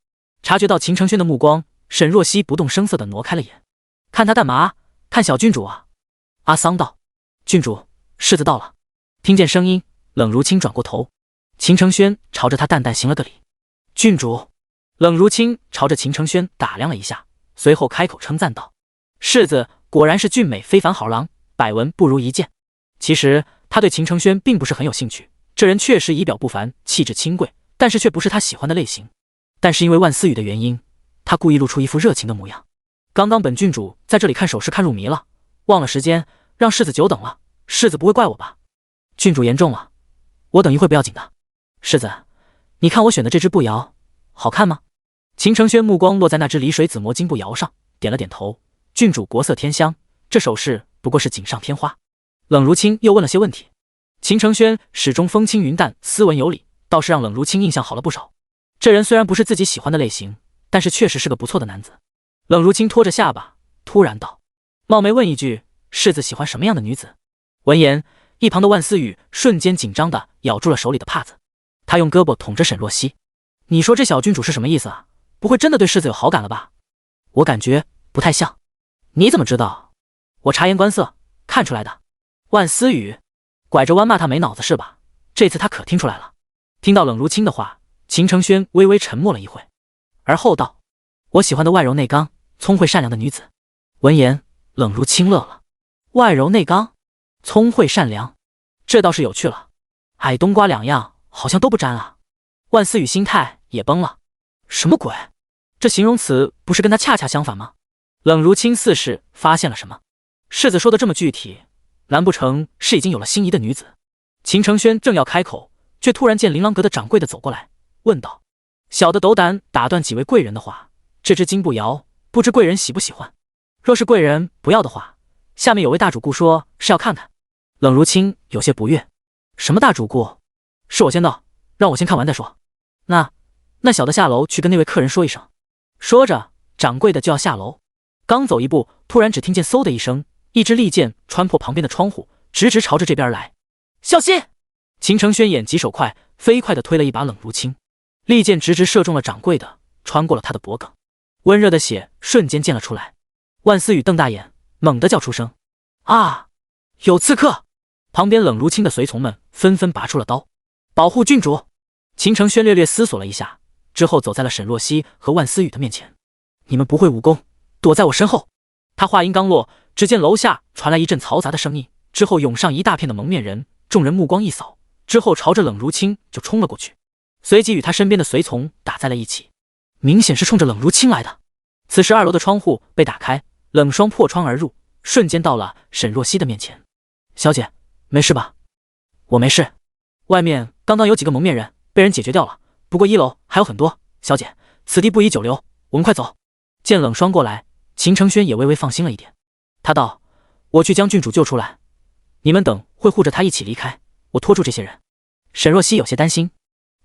察觉到秦承轩的目光，沈若曦不动声色地挪开了眼。看他干嘛？看小郡主啊。阿桑道：“郡主，世子到了。”听见声音，冷如清转过头，秦承轩朝着他淡淡行了个礼。郡主。冷如清朝着秦承轩打量了一下，随后开口称赞道：“世子果然是俊美非凡好郎，百闻不如一见。”其实他对秦承轩并不是很有兴趣，这人确实仪表不凡，气质清贵，但是却不是他喜欢的类型。但是因为万思雨的原因，他故意露出一副热情的模样。刚刚本郡主在这里看首饰看入迷了，忘了时间，让世子久等了，世子不会怪我吧？郡主言重了，我等一会不要紧的。世子，你看我选的这只步摇好看吗？秦承轩目光落在那只离水紫磨金步摇上，点了点头。郡主国色天香，这首饰不过是锦上添花。冷如清又问了些问题。秦承轩始终风轻云淡，斯文有礼，倒是让冷如清印象好了不少。这人虽然不是自己喜欢的类型，但是确实是个不错的男子。冷如清拖着下巴，突然道：“冒昧问一句，世子喜欢什么样的女子？”闻言，一旁的万思雨瞬间紧张地咬住了手里的帕子，他用胳膊捅着沈若曦：“你说这小郡主是什么意思啊？不会真的对世子有好感了吧？我感觉不太像。”“你怎么知道？”“我察言观色，看出来的。”万思雨拐着弯骂他没脑子是吧？这次他可听出来了。听到冷如清的话，秦承轩微微沉默了一会，而后道：“我喜欢的外柔内刚、聪慧善良的女子。”闻言，冷如清乐了：“外柔内刚，聪慧善良，这倒是有趣了。矮冬瓜两样好像都不沾啊。”万思雨心态也崩了：“什么鬼？这形容词不是跟他恰恰相反吗？”冷如清似是发现了什么：“世子说的这么具体，难不成是已经有了心仪的女子？”秦承轩正要开口，却突然见琳琅阁的掌柜的走过来，问道：“小的斗胆打断几位贵人的话，这只金步摇不知贵人喜不喜欢？若是贵人不要的话，下面有位大主顾说是要看看。”冷如清有些不悦：“什么大主顾？是我先到，让我先看完再说。那小的下楼去跟那位客人说一声。”说着，掌柜的就要下楼，刚走一步，突然只听见嗖的一声，一支利箭穿破旁边的窗户，直直朝着这边来。小心！秦承轩眼疾手快，飞快地推了一把冷如清，利箭直直射中了掌柜的，穿过了他的脖颈，温热的血瞬间溅了出来。万思雨瞪大眼，猛地叫出声：“啊！有刺客！”旁边冷如清的随从们纷纷拔出了刀，保护郡主。秦承轩略略思索了一下，之后走在了沈若曦和万思雨的面前：“你们不会武功，躲在我身后。”他话音刚落，只见楼下传来一阵嘈杂的声音，之后涌上一大片的蒙面人，众人目光一扫，之后朝着冷如清就冲了过去，随即与他身边的随从打在了一起，明显是冲着冷如清来的。此时2楼的窗户被打开，冷霜破窗而入，瞬间到了沈若曦的面前。“小姐，没事吧？”“我没事，外面刚刚有几个蒙面人被人解决掉了，不过1楼还有很多。小姐，此地不宜久留，我们快走。”见冷霜过来，秦承轩也微微放心了一点。他道：“我去将郡主救出来，你们等会护着他一起离开，我拖住这些人。”沈若曦有些担心：“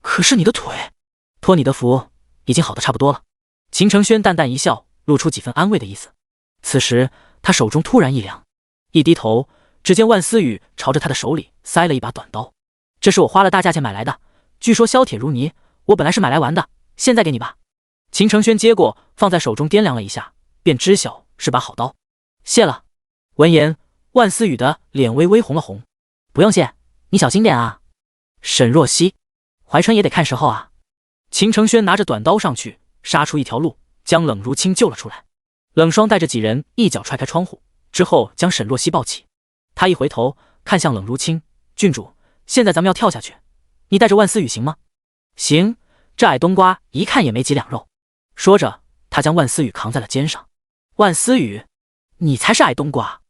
可是你的腿……”“托你的福，已经好得差不多了。”秦承轩淡淡一笑，露出几分安慰的意思。此时他手中突然一凉，一低头，只见万思雨朝着他的手里塞了一把短刀。“这是我花了大价钱买来的，据说削铁如泥，我本来是买来玩的，现在给你吧。”秦承轩接过，放在手中掂量了一下，便知晓是把好刀。“谢了。”闻言，万思雨的脸微微红了红。“不用谢，你小心点啊。”“沈若曦，怀春也得看时候啊。”秦承轩拿着短刀上去，杀出一条路，将冷如清救了出来。冷霜带着几人一脚踹开窗户，之后将沈若曦抱起。他一回头看向冷如清：“郡主，现在咱们要跳下去，你带着万思雨行吗？”“行，这矮冬瓜一看也没几两肉。”说着，他将万思雨扛在了肩上。“万思雨，你才是矮冬瓜，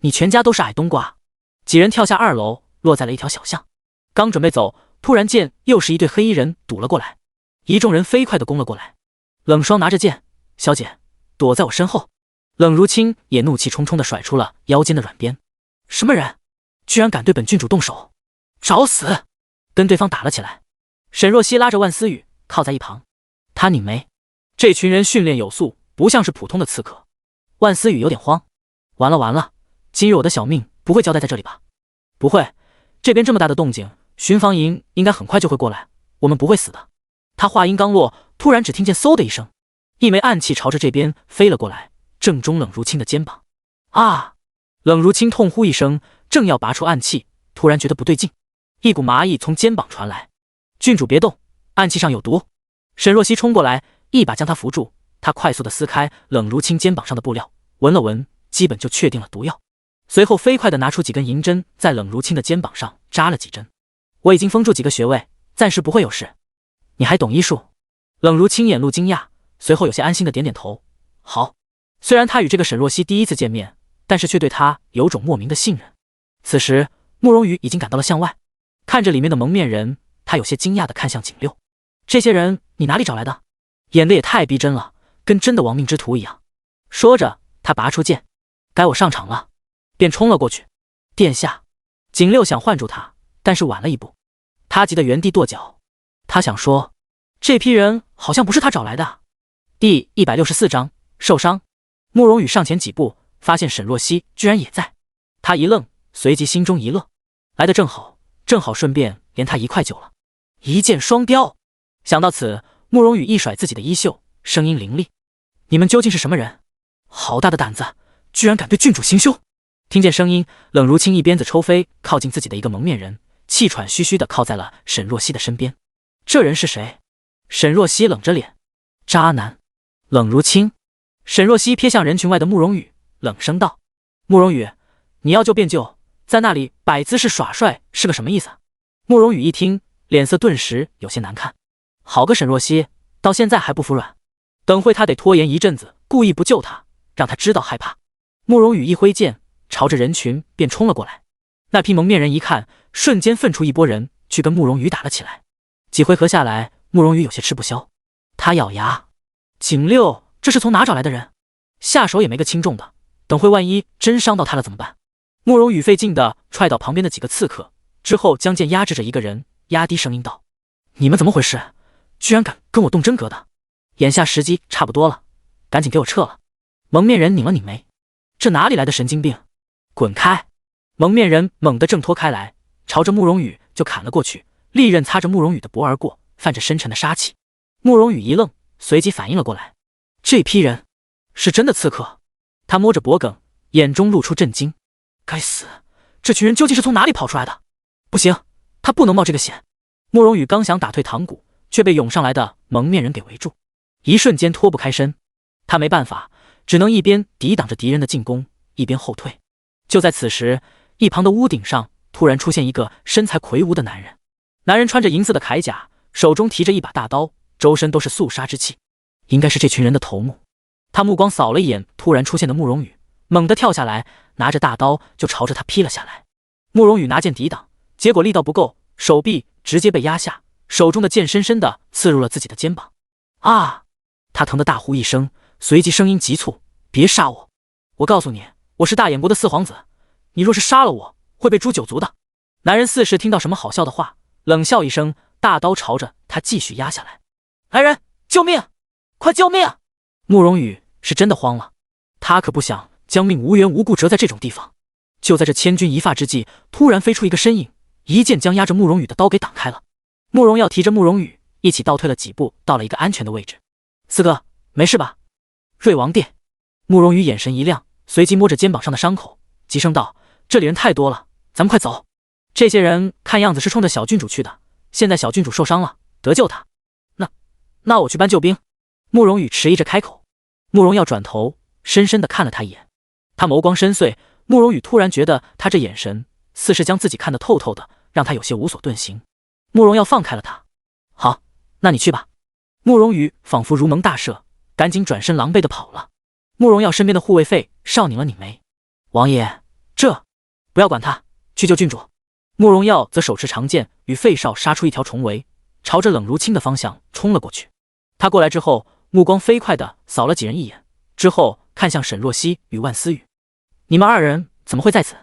你全家都是矮冬瓜。”几人跳下2楼，落在了一条小巷。刚准备走，突然见又是一队黑衣人堵了过来，一众人飞快地攻了过来。冷霜拿着剑：“小姐，躲在我身后。”冷如清也怒气冲冲地甩出了腰间的软鞭：“什么人，居然敢对本郡主动手，找死！”跟对方打了起来。沈若曦拉着万思雨靠在一旁，他拧眉：“这群人训练有素，不像是普通的刺客。”万思雨有点慌：“完了完了，今日我的小命不会交代在这里吧？”“不会，这边这么大的动静，巡防营应该很快就会过来，我们不会死的。”他话音刚落，突然只听见嗖的一声，一枚暗器朝着这边飞了过来，正中冷如清的肩膀。“啊！”冷如清痛呼一声，正要拔出暗器，突然觉得不对劲，一股麻意从肩膀传来。“郡主别动，暗器上有毒。”沈若曦冲过来，一把将他扶住。他快速地撕开冷如清肩膀上的布料，闻了闻，基本就确定了毒药。随后飞快地拿出几根银针，在冷如清的肩膀上扎了几针。“我已经封住几个穴位，暂时不会有事。你还懂医术？”冷如清眼露惊讶，随后有些安心的点点头：“好。”虽然他与这个沈若曦第一次见面，但是却对他有种莫名的信任。此时慕容羽已经赶到了巷外，看着里面的蒙面人，他有些惊讶地看向景六：“这些人你哪里找来的？演的也太逼真了，跟真的亡命之徒一样。”说着，他拔出剑：“该我上场了。”便冲了过去。“殿下！”景六想唤住他，但是晚了一步，他急得原地跺脚。他想说，这批人好像不是他找来的。第164章受伤。慕容羽上前几步，发现沈若曦居然也在，他一愣，随即心中一乐，来得正好，正好顺便连他一块救了。一箭双雕。想到此，慕容羽一甩自己的衣袖，声音凌厉：“你们究竟是什么人？好大的胆子，居然敢对郡主行凶！”听见声音，冷如清一鞭子抽飞，靠近自己的一个蒙面人，气喘吁吁地靠在了沈若曦的身边。“这人是谁？”沈若曦冷着脸：“渣男。”冷如清。沈若曦瞥向人群外的慕容羽，冷声道：“慕容羽，你要救便救，在那里摆姿势耍帅是个什么意思？”慕容羽一听，脸色顿时有些难看。好个沈若曦，到现在还不服软，等会他得拖延一阵子，故意不救他，让他知道害怕。慕容羽一挥剑，朝着人群便冲了过来。那批蒙面人一看，瞬间分出一拨人去跟慕容羽打了起来。几回合下来，慕容羽有些吃不消，他咬牙：“景六这是从哪找来的人？下手也没个轻重的，等会万一真伤到他了怎么办？”慕容羽费劲地踹倒旁边的几个刺客，之后将剑压制着一个人，压低声音道：“你们怎么回事？居然敢跟我动真格的！”眼下时机差不多了，赶紧给我撤了。蒙面人拧了拧眉，这哪里来的神经病？滚开！蒙面人猛地挣脱开来，朝着慕容羽就砍了过去，利刃擦着慕容羽的脖而过，泛着深沉的杀气。慕容羽一愣，随即反应了过来，这批人是真的刺客。他摸着脖颈，眼中露出震惊。该死，这群人究竟是从哪里跑出来的？不行，他不能冒这个险。慕容羽刚想打退堂鼓，却被涌上来的蒙面人给围住，一瞬间脱不开身。他没办法，只能一边抵挡着敌人的进攻，一边后退。就在此时，一旁的屋顶上突然出现一个身材魁梧的男人。男人穿着银色的铠甲，手中提着一把大刀，周身都是肃杀之气，应该是这群人的头目。他目光扫了一眼突然出现的慕容羽，猛地跳下来，拿着大刀就朝着他劈了下来。慕容羽拿剑抵挡，结果力道不够，手臂直接被压下，手中的剑深深地刺入了自己的肩膀。啊！他疼得大呼一声，随即声音急促：别杀我！我告诉你，我是大燕国的四皇子，你若是杀了我，会被诛九族的。男人似是听到什么好笑的话，冷笑一声，大刀朝着他继续压下来。来人，救命！快救命！慕容羽是真的慌了，他可不想将命无缘无故折在这种地方。就在这千钧一发之际，突然飞出一个身影，一剑将压着慕容羽的刀给挡开了。慕容耀提着慕容羽一起倒退了几步，到了一个安全的位置。四哥，没事吧？瑞王殿。慕容羽眼神一亮，随即摸着肩膀上的伤口，急声道：这里人太多了，咱们快走。这些人看样子是冲着小郡主去的，现在小郡主受伤了，得救他。那我去搬救兵。慕容羽迟疑着开口。慕容耀转头深深地看了他一眼，他眸光深邃。慕容羽突然觉得他这眼神似是将自己看得透透的，让他有些无所遁形。慕容耀放开了他。好，那你去吧。慕容羽仿佛如蒙大赦，赶紧转身狼狈地跑了。慕容耀身边的护卫费少拧了拧眉，王爷，不要管他，去救郡主。慕容耀则手持长剑，与费少杀出一条重围，朝着冷如清的方向冲了过去。他过来之后，目光飞快地扫了几人一眼，之后看向沈若曦与万思雨：你们二人怎么会在此？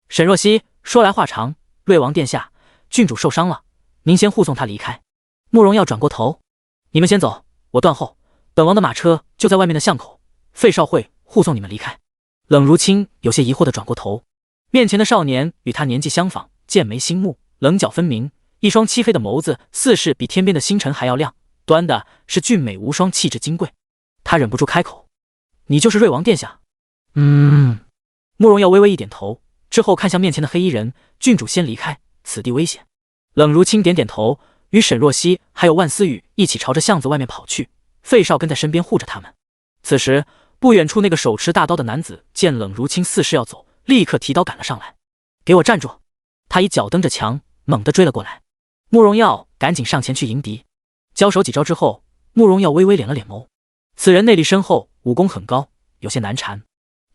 沈若曦说来话长，瑞王殿下，郡主受伤了，您先护送她离开。慕容耀转过头：你们先走，我断后，本王的马车就在外面的巷口，费少会护送你们离开。冷如清有些疑惑地转过头，面前的少年与他年纪相仿，剑眉星目，棱角分明，一双漆黑的眸子似是比天边的星辰还要亮，端的是俊美无双，气质金贵。他忍不住开口：你就是瑞王殿下？慕容耀微微一点头，之后看向面前的黑衣人：郡主先离开，此地危险。冷如清点点头，与沈若曦还有万思雨一起朝着巷子外面跑去，费少跟在身边护着他们。此时不远处那个手持大刀的男子见冷如清似是要走，立刻提刀赶了上来。给我站住！他以脚蹬着墙，猛地追了过来。慕容耀赶紧上前去迎敌，交手几招之后，慕容耀微微敛了敛眸。此人内力深厚，武功很高，有些难缠。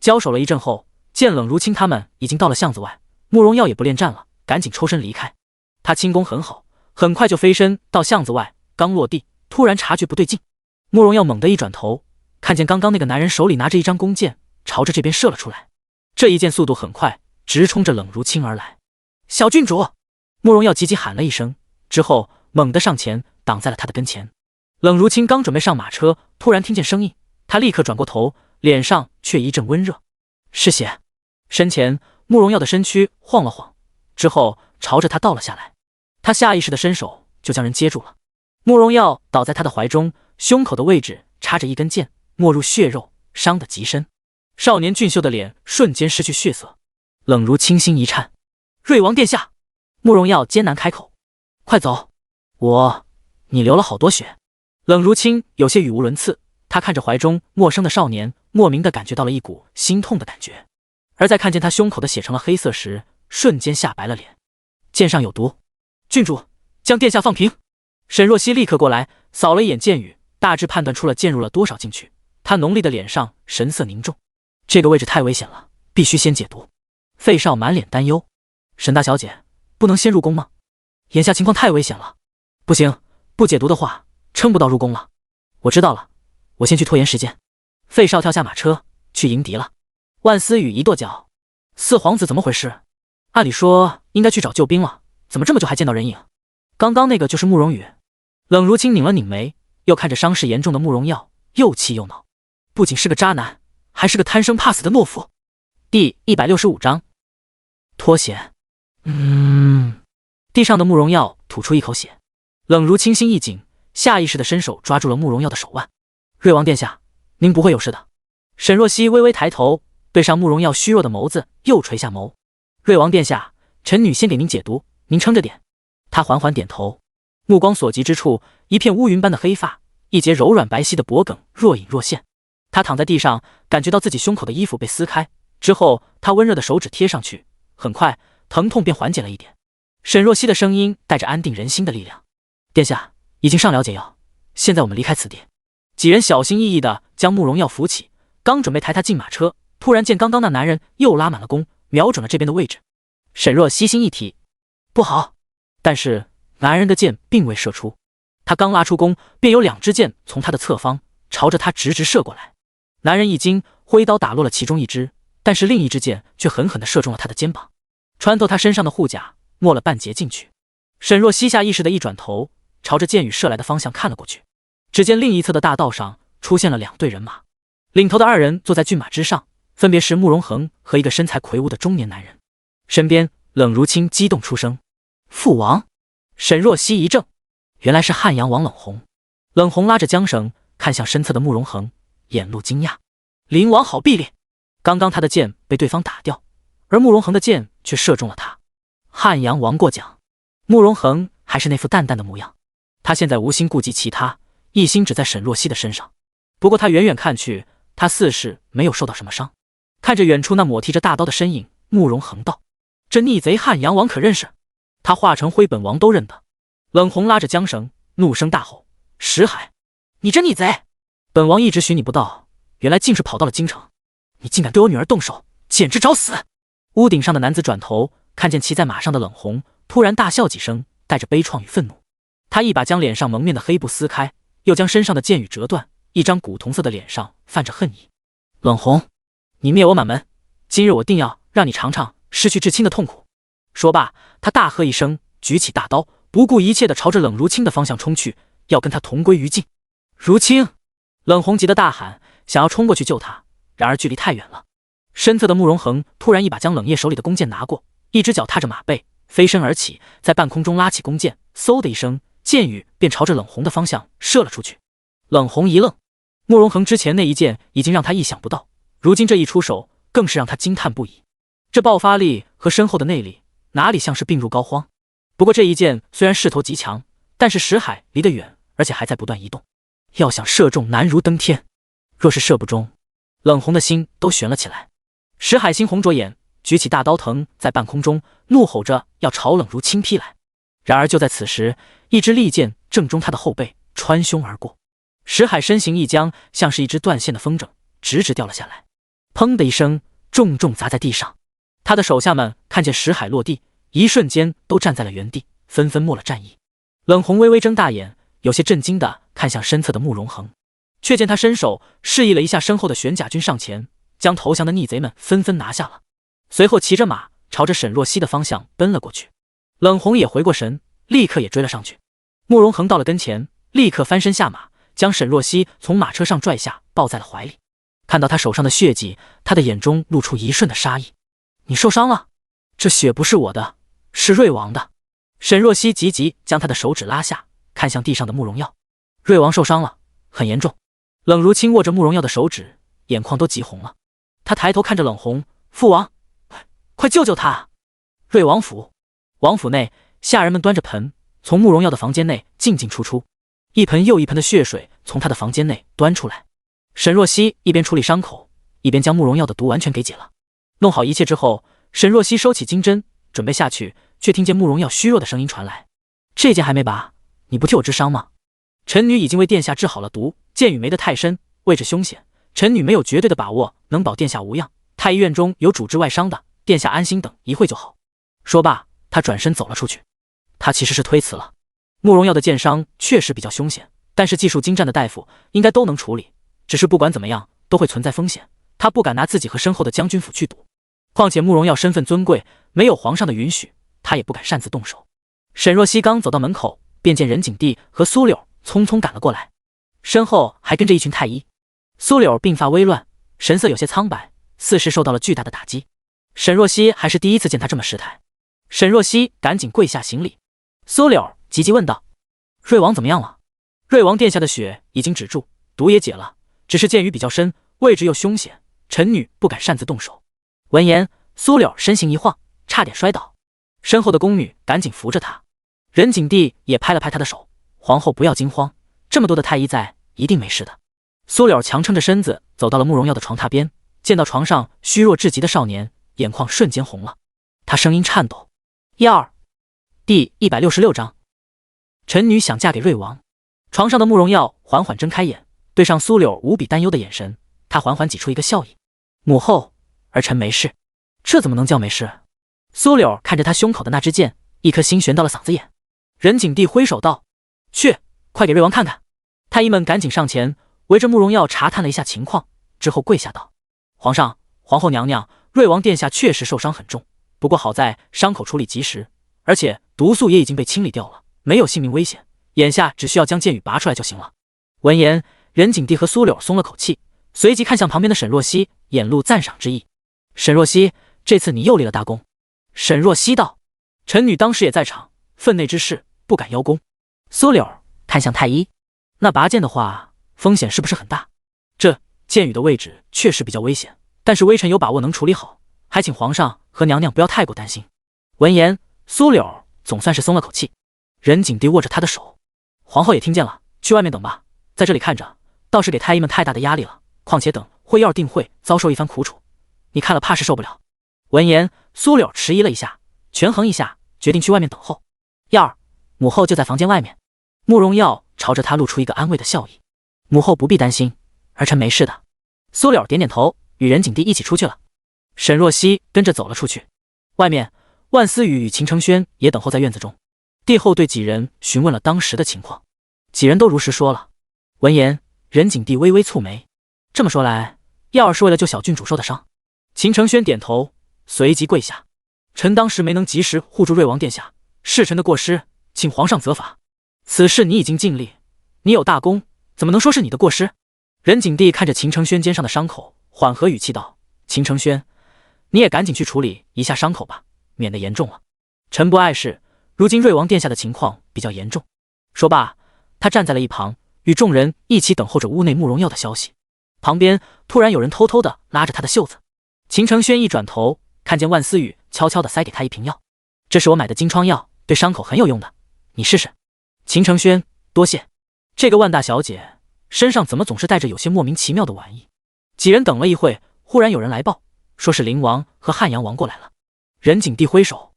交手了一阵后，见冷如清他们已经到了巷子外，慕容耀也不恋战了，赶紧抽身离开。他轻功很好，很快就飞身到巷子外，刚落地，突然察觉不对劲。慕容耀猛地一转头，看见刚刚那个男人手里拿着一张弓箭，朝着这边射了出来。这一箭速度很快，直冲着冷如清而来。小郡主！慕容耀急急喊了一声，之后猛地上前挡在了他的跟前。冷如清刚准备上马车，突然听见声音，他立刻转过头，脸上却一阵温热。是血。身前慕容耀的身躯晃了晃，之后朝着他倒了下来。他下意识的伸手就将人接住了。慕容耀倒在他的怀中，胸口的位置插着一根箭，没入血肉，伤得极深。少年俊秀的脸瞬间失去血色。冷如清心一颤：瑞王殿下！慕容耀艰难开口：快走！你流了好多血。冷如清有些语无伦次，他看着怀中陌生的少年，莫名的感觉到了一股心痛的感觉。而在看见他胸口的血成了黑色时，瞬间吓白了脸。剑上有毒！郡主，将殿下放平！沈若曦立刻过来，扫了一眼剑雨，大致判断出了剑入了多少进去。他浓丽的脸上神色凝重，这个位置太危险了，必须先解毒。费少满脸担忧：沈大小姐，不能先入宫吗？眼下情况太危险了。不行，不解毒的话，撑不到入宫了。我知道了，我先去拖延时间。费少跳下马车去迎敌了。万思雨一跺脚：四皇子怎么回事？按理说应该去找救兵了，怎么这么久还见到人影？刚刚那个就是慕容羽。冷如清拧了拧眉，又看着伤势严重的慕容耀，又气又恼，不仅是个渣男，还是个贪生怕死的懦夫。第165章脱险。地上的慕容耀吐出一口血，冷如清心一紧，下意识地伸手抓住了慕容耀的手腕。瑞王殿下，您不会有事的。沈若曦微微抬头，对上慕容耀虚弱的眸子，又垂下眸。瑞王殿下，臣女先给您解毒，您撑着点。他缓缓点头，目光所及之处，一片乌云般的黑发，一截柔软白皙的脖颈若隐若现。他躺在地上，感觉到自己胸口的衣服被撕开，之后他温热的手指贴上去，很快疼痛便缓解了一点。沈若曦的声音带着安定人心的力量：“殿下已经上了解药，现在我们离开此地。”几人小心翼翼地将慕容耀扶起，刚准备抬他进马车，突然见刚刚那男人又拉满了弓，瞄准了这边的位置。沈若曦心一提，不好！但是男人的箭并未射出，他刚拉出弓，便有2支箭从他的侧方朝着他直直射过来。男人一惊，挥刀打落了其中一支，但是另一支箭却狠狠地射中了他的肩膀，穿透他身上的护甲，没了半截进去。沈若曦下意识地一转头，朝着箭雨射来的方向看了过去，只见另一侧的大道上出现了2队人马，领头的2人坐在骏马之上，分别是慕容恒和一个身材魁梧的中年男人。身边冷如清激动出声：“父王！”沈若曦一怔，原来是汉阳王冷红。冷红拉着缰绳，看向身侧的慕容恒，眼露惊讶：“灵王好臂力！”刚刚他的箭被对方打掉，而慕容恒的箭却射中了他。汉阳王过奖。慕容恒还是那副淡淡的模样，他现在无心顾及其他，一心只在沈若曦的身上。不过他远远看去，他似是没有受到什么伤。看着远处那抹剃着大刀的身影，慕容恒道：“这逆贼汉阳王可认识？”他化成灰本王都认得。冷红拉着缰绳，怒声大吼：“石海，你这逆贼！本王一直许你不到，原来竟是跑到了京城！你竟敢对我女儿动手，简直找死！”屋顶上的男子转头看见骑在马上的冷红，突然大笑几声，带着悲怆与愤怒。他一把将脸上蒙面的黑布撕开，又将身上的剑羽折断，一张古铜色的脸上泛着恨意：“冷红，你灭我满门，今日我定要让你尝尝失去至亲的痛苦！”说罢，他大喝一声，举起大刀，不顾一切地朝着冷如清的方向冲去，要跟他同归于尽。如清！冷红急得大喊，想要冲过去救他，然而距离太远了。身侧的慕容恒突然一把将冷夜手里的弓箭拿过，一只脚踏着马背，飞身而起，在半空中拉起弓箭，嗖的一声，箭雨便朝着冷红的方向射了出去。冷红一愣，慕容恒之前那一箭已经让他意想不到，如今这一出手更是让他惊叹不已。这爆发力和深厚的内力，哪里像是病入膏肓？不过这一箭虽然势头极强，但是石海离得远，而且还在不断移动，要想射中难如登天。若是射不中，冷红的心都悬了起来。石海猩红着眼，举起大刀藤在半空中，怒吼着要朝冷如清劈来。然而就在此时，一支利箭正中他的后背穿胸而过，石海身形一僵，像是一只断线的风筝，直直掉了下来，砰的一声，重重砸在地上。他的手下们看见石海落地，一瞬间都站在了原地，纷纷没了战意。冷红微微睁大眼，有些震惊地看向身侧的慕容恒，却见他伸手示意了一下身后的玄甲军上前，将投降的逆贼们纷纷拿下了。随后骑着马朝着沈若曦的方向奔了过去。冷红也回过神，立刻也追了上去。慕容恒到了跟前，立刻翻身下马，将沈若曦从马车上拽下，抱在了怀里。看到他手上的血迹，他的眼中露出一瞬的杀意：“你受伤了？这血不是我的，是瑞王的。”沈若曦急急将他的手指拉下，看向地上的慕容耀：“瑞王受伤了，很严重。”冷如清握着慕容耀的手指，眼眶都急红了。他抬头看着冷红：“父王，快救救他啊！”瑞王府，王府内，下人们端着盆从慕容耀的房间内进进出出，一盆又一盆的血水从他的房间内端出来。沈若曦一边处理伤口，一边将慕容耀的毒完全给解了。弄好一切之后，沈若曦收起金针，准备下去，却听见慕容耀虚弱的声音传来：“这剑还没拔，你不替我治伤吗？臣女已经为殿下治好了毒，剑雨没得太深，位置凶险，臣女没有绝对的把握能保殿下无恙。太医院中有主治外伤的，殿下安心等一会就好。”说罢，他转身走了出去。他其实是推辞了。慕容耀的剑伤确实比较凶险，但是技术精湛的大夫应该都能处理，只是不管怎么样都会存在风险，他不敢拿自己和身后的将军府去赌。况且慕容耀身份尊贵，没有皇上的允许，他也不敢擅自动手。沈若曦刚走到门口，便见任景帝和苏柳匆匆赶了过来。身后还跟着一群太医。苏柳鬓发微乱，神色有些苍白，似是受到了巨大的打击。沈若曦还是第一次见他这么失态。沈若曦赶紧跪下行礼。苏柳急急问道：“瑞王怎么样了？”瑞王殿下的血已经止住，毒也解了，只是剑雨比较深，位置又凶险，臣女不敢擅自动手。闻言，苏柳身形一晃，差点摔倒。身后的宫女赶紧扶着他，任景帝也拍了拍他的手：“皇后不要惊慌，这么多的太医在，一定没事的。”苏柳强撑着身子走到了慕容耀的床榻边，见到床上虚弱至极的少年，眼眶瞬间红了。他声音颤抖：“第166章，臣女想嫁给瑞王。”床上的慕容耀缓缓睁开眼，对上苏柳无比担忧的眼神，他缓缓挤出一个笑意：“母后，儿臣没事。”这怎么能叫没事？苏柳看着他胸口的那支箭，一颗心悬到了嗓子眼。任景帝挥手道：“去，快给瑞王看看。”太医们赶紧上前，围着慕容耀查探了一下情况，之后跪下道：“皇上、皇后娘娘，瑞王殿下确实受伤很重，不过好在伤口处理及时，而且毒素也已经被清理掉了，没有性命危险，眼下只需要将剑羽拔出来就行了。”闻言，任景帝和苏柳松了口气，随即看向旁边的沈若曦，眼露赞赏之意：“沈若曦，这次你又立了大功。”沈若曦道：“臣女当时也在场，分内之事不敢邀功。”苏柳看向太医：“那拔剑的话，风险是不是很大？”这剑羽的位置确实比较危险，但是微臣有把握能处理好，还请皇上和娘娘不要太过担心。闻言，苏柳总算是松了口气。任景帝握着他的手：“皇后也听见了，去外面等吧，在这里看着，倒是给太医们太大的压力了。况且等会要定会遭受一番苦楚，你看了怕是受不了。”闻言，苏柳迟疑了一下，权衡一下，决定去外面等候。“母后就在房间外面。”慕容耀朝着他露出一个安慰的笑意：“母后不必担心，儿臣没事的。”苏柳点点头，与任景帝一起出去了。沈若曦跟着走了出去。外面，万思雨与秦承轩也等候在院子中。帝后对几人询问了当时的情况，几人都如实说了。闻言，任景帝微微蹙眉：“这么说来，耀儿是为了救小郡主受的伤？”秦承轩点头，随即跪下：“臣当时没能及时护住瑞王殿下，是臣的过失，请皇上责罚。此事你已经尽力，你有大功，怎么能说是你的过失？”任景帝看着秦承轩肩上的伤口，缓和语气道：“秦承轩，你也赶紧去处理一下伤口吧，免得严重了。臣不碍事，如今瑞王殿下的情况比较严重。”说罢，他站在了一旁，与众人一起等候着屋内慕容耀的消息。旁边突然有人偷偷的拉着他的袖子。秦承轩一转头，看见万思雨悄悄地塞给他一瓶药：“这是我买的金疮药，对伤口很有用的，你试试。”秦承轩：“多谢。”这个万大小姐身上怎么总是带着有些莫名其妙的玩意？几人等了一会，忽然有人来报，说是灵王和汉阳王过来了。任景帝挥手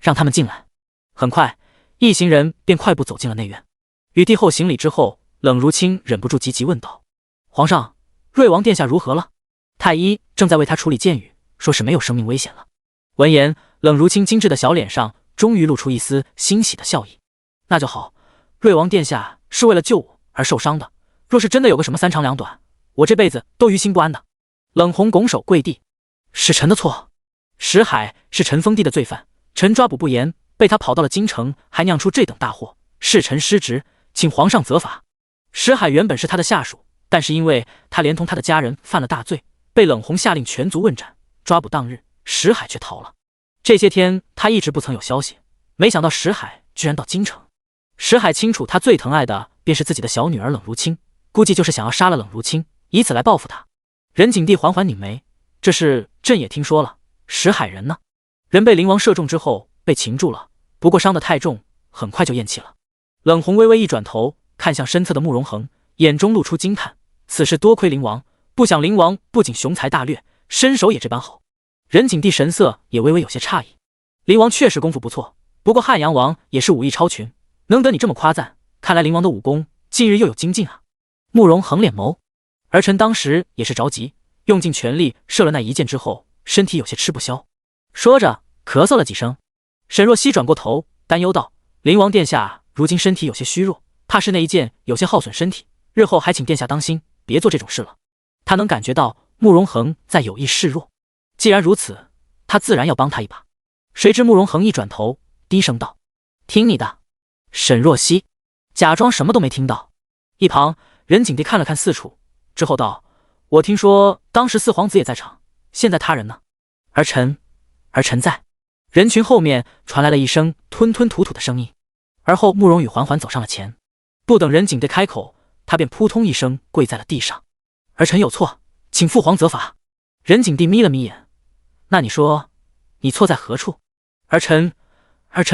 让他们进来。很快，一行人便快步走进了内院。与帝后行礼之后，冷如清忍不住急急问道：“皇上，瑞王殿下如何了？”太医正在为他处理剑羽，说是没有生命危险了。闻言，冷如清精致的小脸上终于露出一丝欣喜的笑意：“那就好，瑞王殿下是为了救我而受伤的，若是真的有个什么三长两短，我这辈子都于心不安的。”冷红拱手跪地：“是臣的错，石海是陈封地的罪犯，臣抓捕不严，被他跑到了京城，还酿出这等大祸，是臣失职，请皇上责罚。”石海原本是他的下属，但是因为他连同他的家人犯了大罪，被冷红下令全族问斩。抓捕当日，石海却逃了。这些天他一直不曾有消息，没想到石海居然到京城。石海清楚，他最疼爱的便是自己的小女儿冷如清，估计就是想要杀了冷如清，以此来报复他。任景帝缓缓拧眉：“这事朕也听说了，石海人呢？”人被灵王射中之后被擒住了，不过伤得太重，很快就咽气了。冷红微微一转头，看向身侧的慕容恒，眼中露出惊叹：“此事多亏灵王，不想灵王不仅雄才大略，身手也这般好。”任景帝神色也微微有些诧异：“灵王确实功夫不错，不过汉阳王也是武艺超群，能得你这么夸赞，看来灵王的武功近日又有精进啊。”慕容恒脸眸：“儿臣当时也是着急，用尽全力射了那一箭之后，身体有些吃不消。”说着咳嗽了几声。沈若曦转过头，担忧道：“灵王殿下如今身体有些虚弱，怕是那一箭有些耗损身体，日后还请殿下当心，别做这种事了。”他能感觉到慕容恒在有意示弱，既然如此，他自然要帮他一把。谁知慕容恒一转头，低声道：“听你的。”沈若曦假装什么都没听到。一旁，任景帝看了看四处，之后道：“我听说当时四皇子也在场，现在他人呢？”儿臣在。人群后面传来了一声吞吞吐吐的声音，而后慕容羽缓缓走上了前，不等任景帝开口，他便扑通一声跪在了地上。儿臣有错，请父皇责罚。任景帝眯了眯眼，那你说你错在何处？儿臣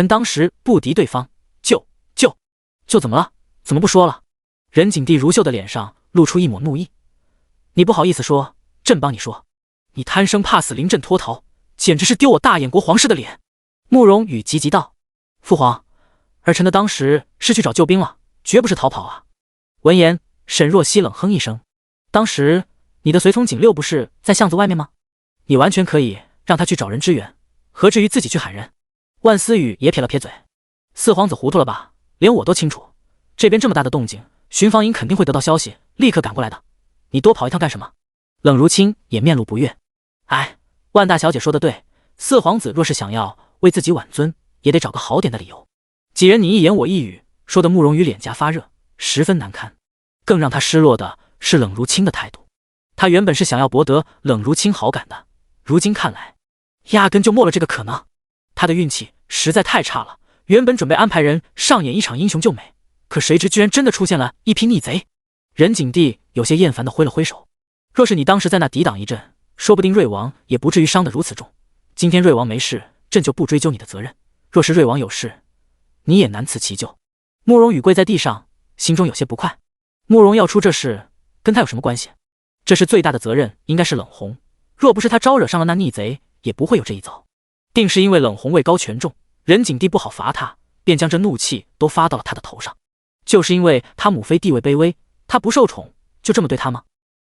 当时不敌对方，就怎么了？怎么不说了？任景帝如绣的脸上露出一抹怒意，你不好意思说，朕帮你说。你贪生怕死临阵脱逃，简直是丢我大燕国皇室的脸。慕容羽急急道：“父皇，儿臣的当时是去找救兵了，绝不是逃跑啊。”闻言，沈若曦冷哼一声：“当时你的随从景六不是在巷子外面吗？你完全可以让他去找人支援，何至于自己去喊人？”万思雨也撇了撇嘴：“四皇子糊涂了吧？连我都清楚，这边这么大的动静，巡防营肯定会得到消息，立刻赶过来的。你多跑一趟干什么？”冷如清也面露不悦：“哎，万大小姐说的对，四皇子若是想要为自己挽尊，也得找个好点的理由。”几人你一言我一语，说的慕容羽脸颊发热，十分难堪。更让他失落的是冷如清的态度，他原本是想要博得冷如清好感的，如今看来，压根就没了这个可能。他的运气实在太差了，原本准备安排人上演一场英雄救美，可谁知居然真的出现了一批逆贼。任景帝有些厌烦地挥了挥手，若是你当时在那抵挡一阵，说不定瑞王也不至于伤得如此重。今天瑞王没事，朕就不追究你的责任，若是瑞王有事，你也难辞其咎。慕容羽跪在地上，心中有些不快。慕容要出这事，跟他有什么关系？这是最大的责任应该是冷红，若不是他招惹上了那逆贼，也不会有这一遭。定是因为冷红位高权重，任景帝不好罚他，便将这怒气都发到了他的头上。就是因为他母妃地位卑微，他不受宠，就这么对他吗？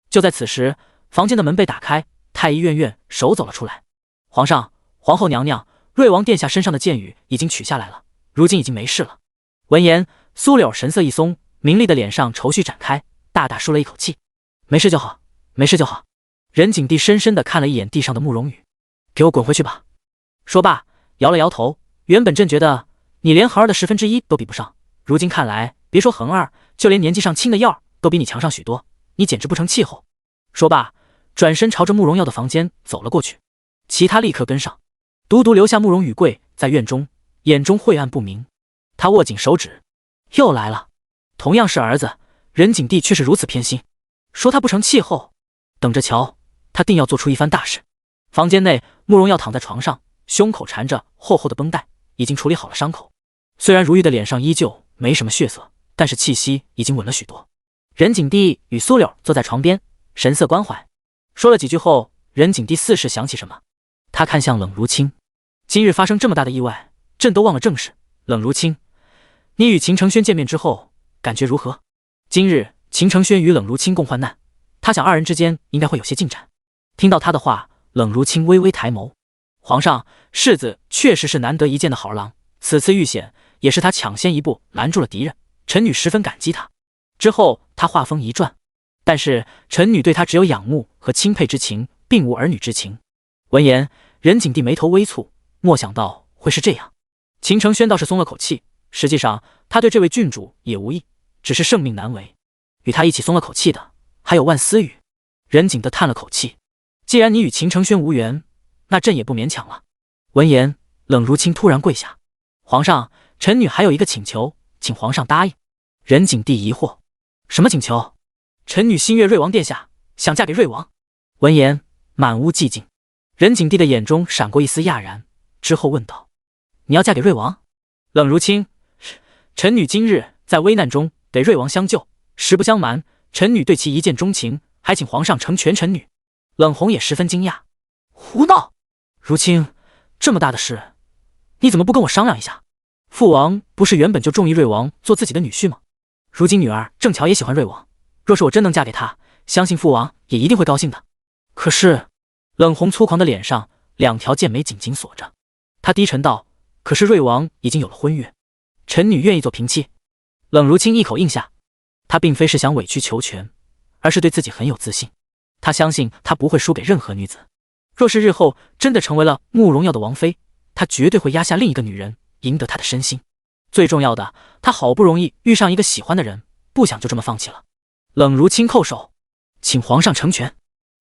就在此时，房间的门被打开，太医院院手走了出来。皇上、皇后娘娘，瑞王殿下身上的剑雨已经取下来了，如今已经没事了。闻言，苏柳神色一松，明丽的脸上愁绪展开，大大舒了一口气。没事就好，没事就好。任景帝深深地看了一眼地上的慕容羽，给我滚回去吧。说罢，摇了摇头。原本朕觉得你连恒儿的1/10都比不上，如今看来，别说恒儿，就连年纪上轻的耀儿都比你强上许多，你简直不成气候。说罢，转身朝着慕容耀的房间走了过去，其他立刻跟上，独留下慕容羽跪在院中，眼中晦暗不明。他握紧手指，又来了。同样是儿子，任景帝却是如此偏心，说他不成气候，等着瞧，他定要做出一番大事。房间内，慕容耀躺在床上，胸口缠着厚厚的绷带，已经处理好了伤口。虽然如玉的脸上依旧没什么血色，但是气息已经稳了许多。任景帝与苏柳坐在床边，神色关怀，说了几句后，任景帝似是想起什么，他看向冷如清：“今日发生这么大的意外，朕都忘了正事。冷如清，你与秦承轩见面之后，感觉如何？”今日秦承轩与冷如清共患难，他想二人之间应该会有些进展。听到他的话，冷如清微微抬眸：“皇上，世子确实是难得一见的好儿郎，此次遇险也是他抢先一步拦住了敌人，臣女十分感激他。”之后他话锋一转：“但是臣女对他只有仰慕和钦佩之情，并无儿女之情。”闻言，任景帝眉头微蹙，莫想到会是这样。秦承轩倒是松了口气，实际上他对这位郡主也无意，只是圣命难违。与他一起松了口气的还有万思雨。任景德叹了口气：“既然你与秦承轩无缘，那朕也不勉强了。”闻言，冷如清突然跪下：“皇上，臣女还有一个请求，请皇上答应。”任景帝疑惑：“什么请求？”“臣女心悦瑞王殿下，想嫁给瑞王。”闻言，满屋寂静。任景帝的眼中闪过一丝讶然，之后问道：“你要嫁给瑞王？”冷如清：“臣女今日在危难中得瑞王相救，实不相瞒，臣女对其一见钟情，还请皇上成全臣女。”冷红也十分惊讶：“胡闹！如清，这么大的事，你怎么不跟我商量一下？父王不是原本就中意瑞王做自己的女婿吗？如今女儿正巧也喜欢瑞王，若是我真能嫁给他，相信父王也一定会高兴的。可是……”冷红粗犷的脸上两条剑眉紧紧锁着，他低沉道：“可是瑞王已经有了婚约，臣女愿意做平妻。”冷如清一口应下，他并非是想委曲求全，而是对自己很有自信。他相信他不会输给任何女子，若是日后真的成为了慕容耀的王妃，他绝对会压下另一个女人，赢得她的身心。最重要的，他好不容易遇上一个喜欢的人，不想就这么放弃了。冷如清叩首，请皇上成全。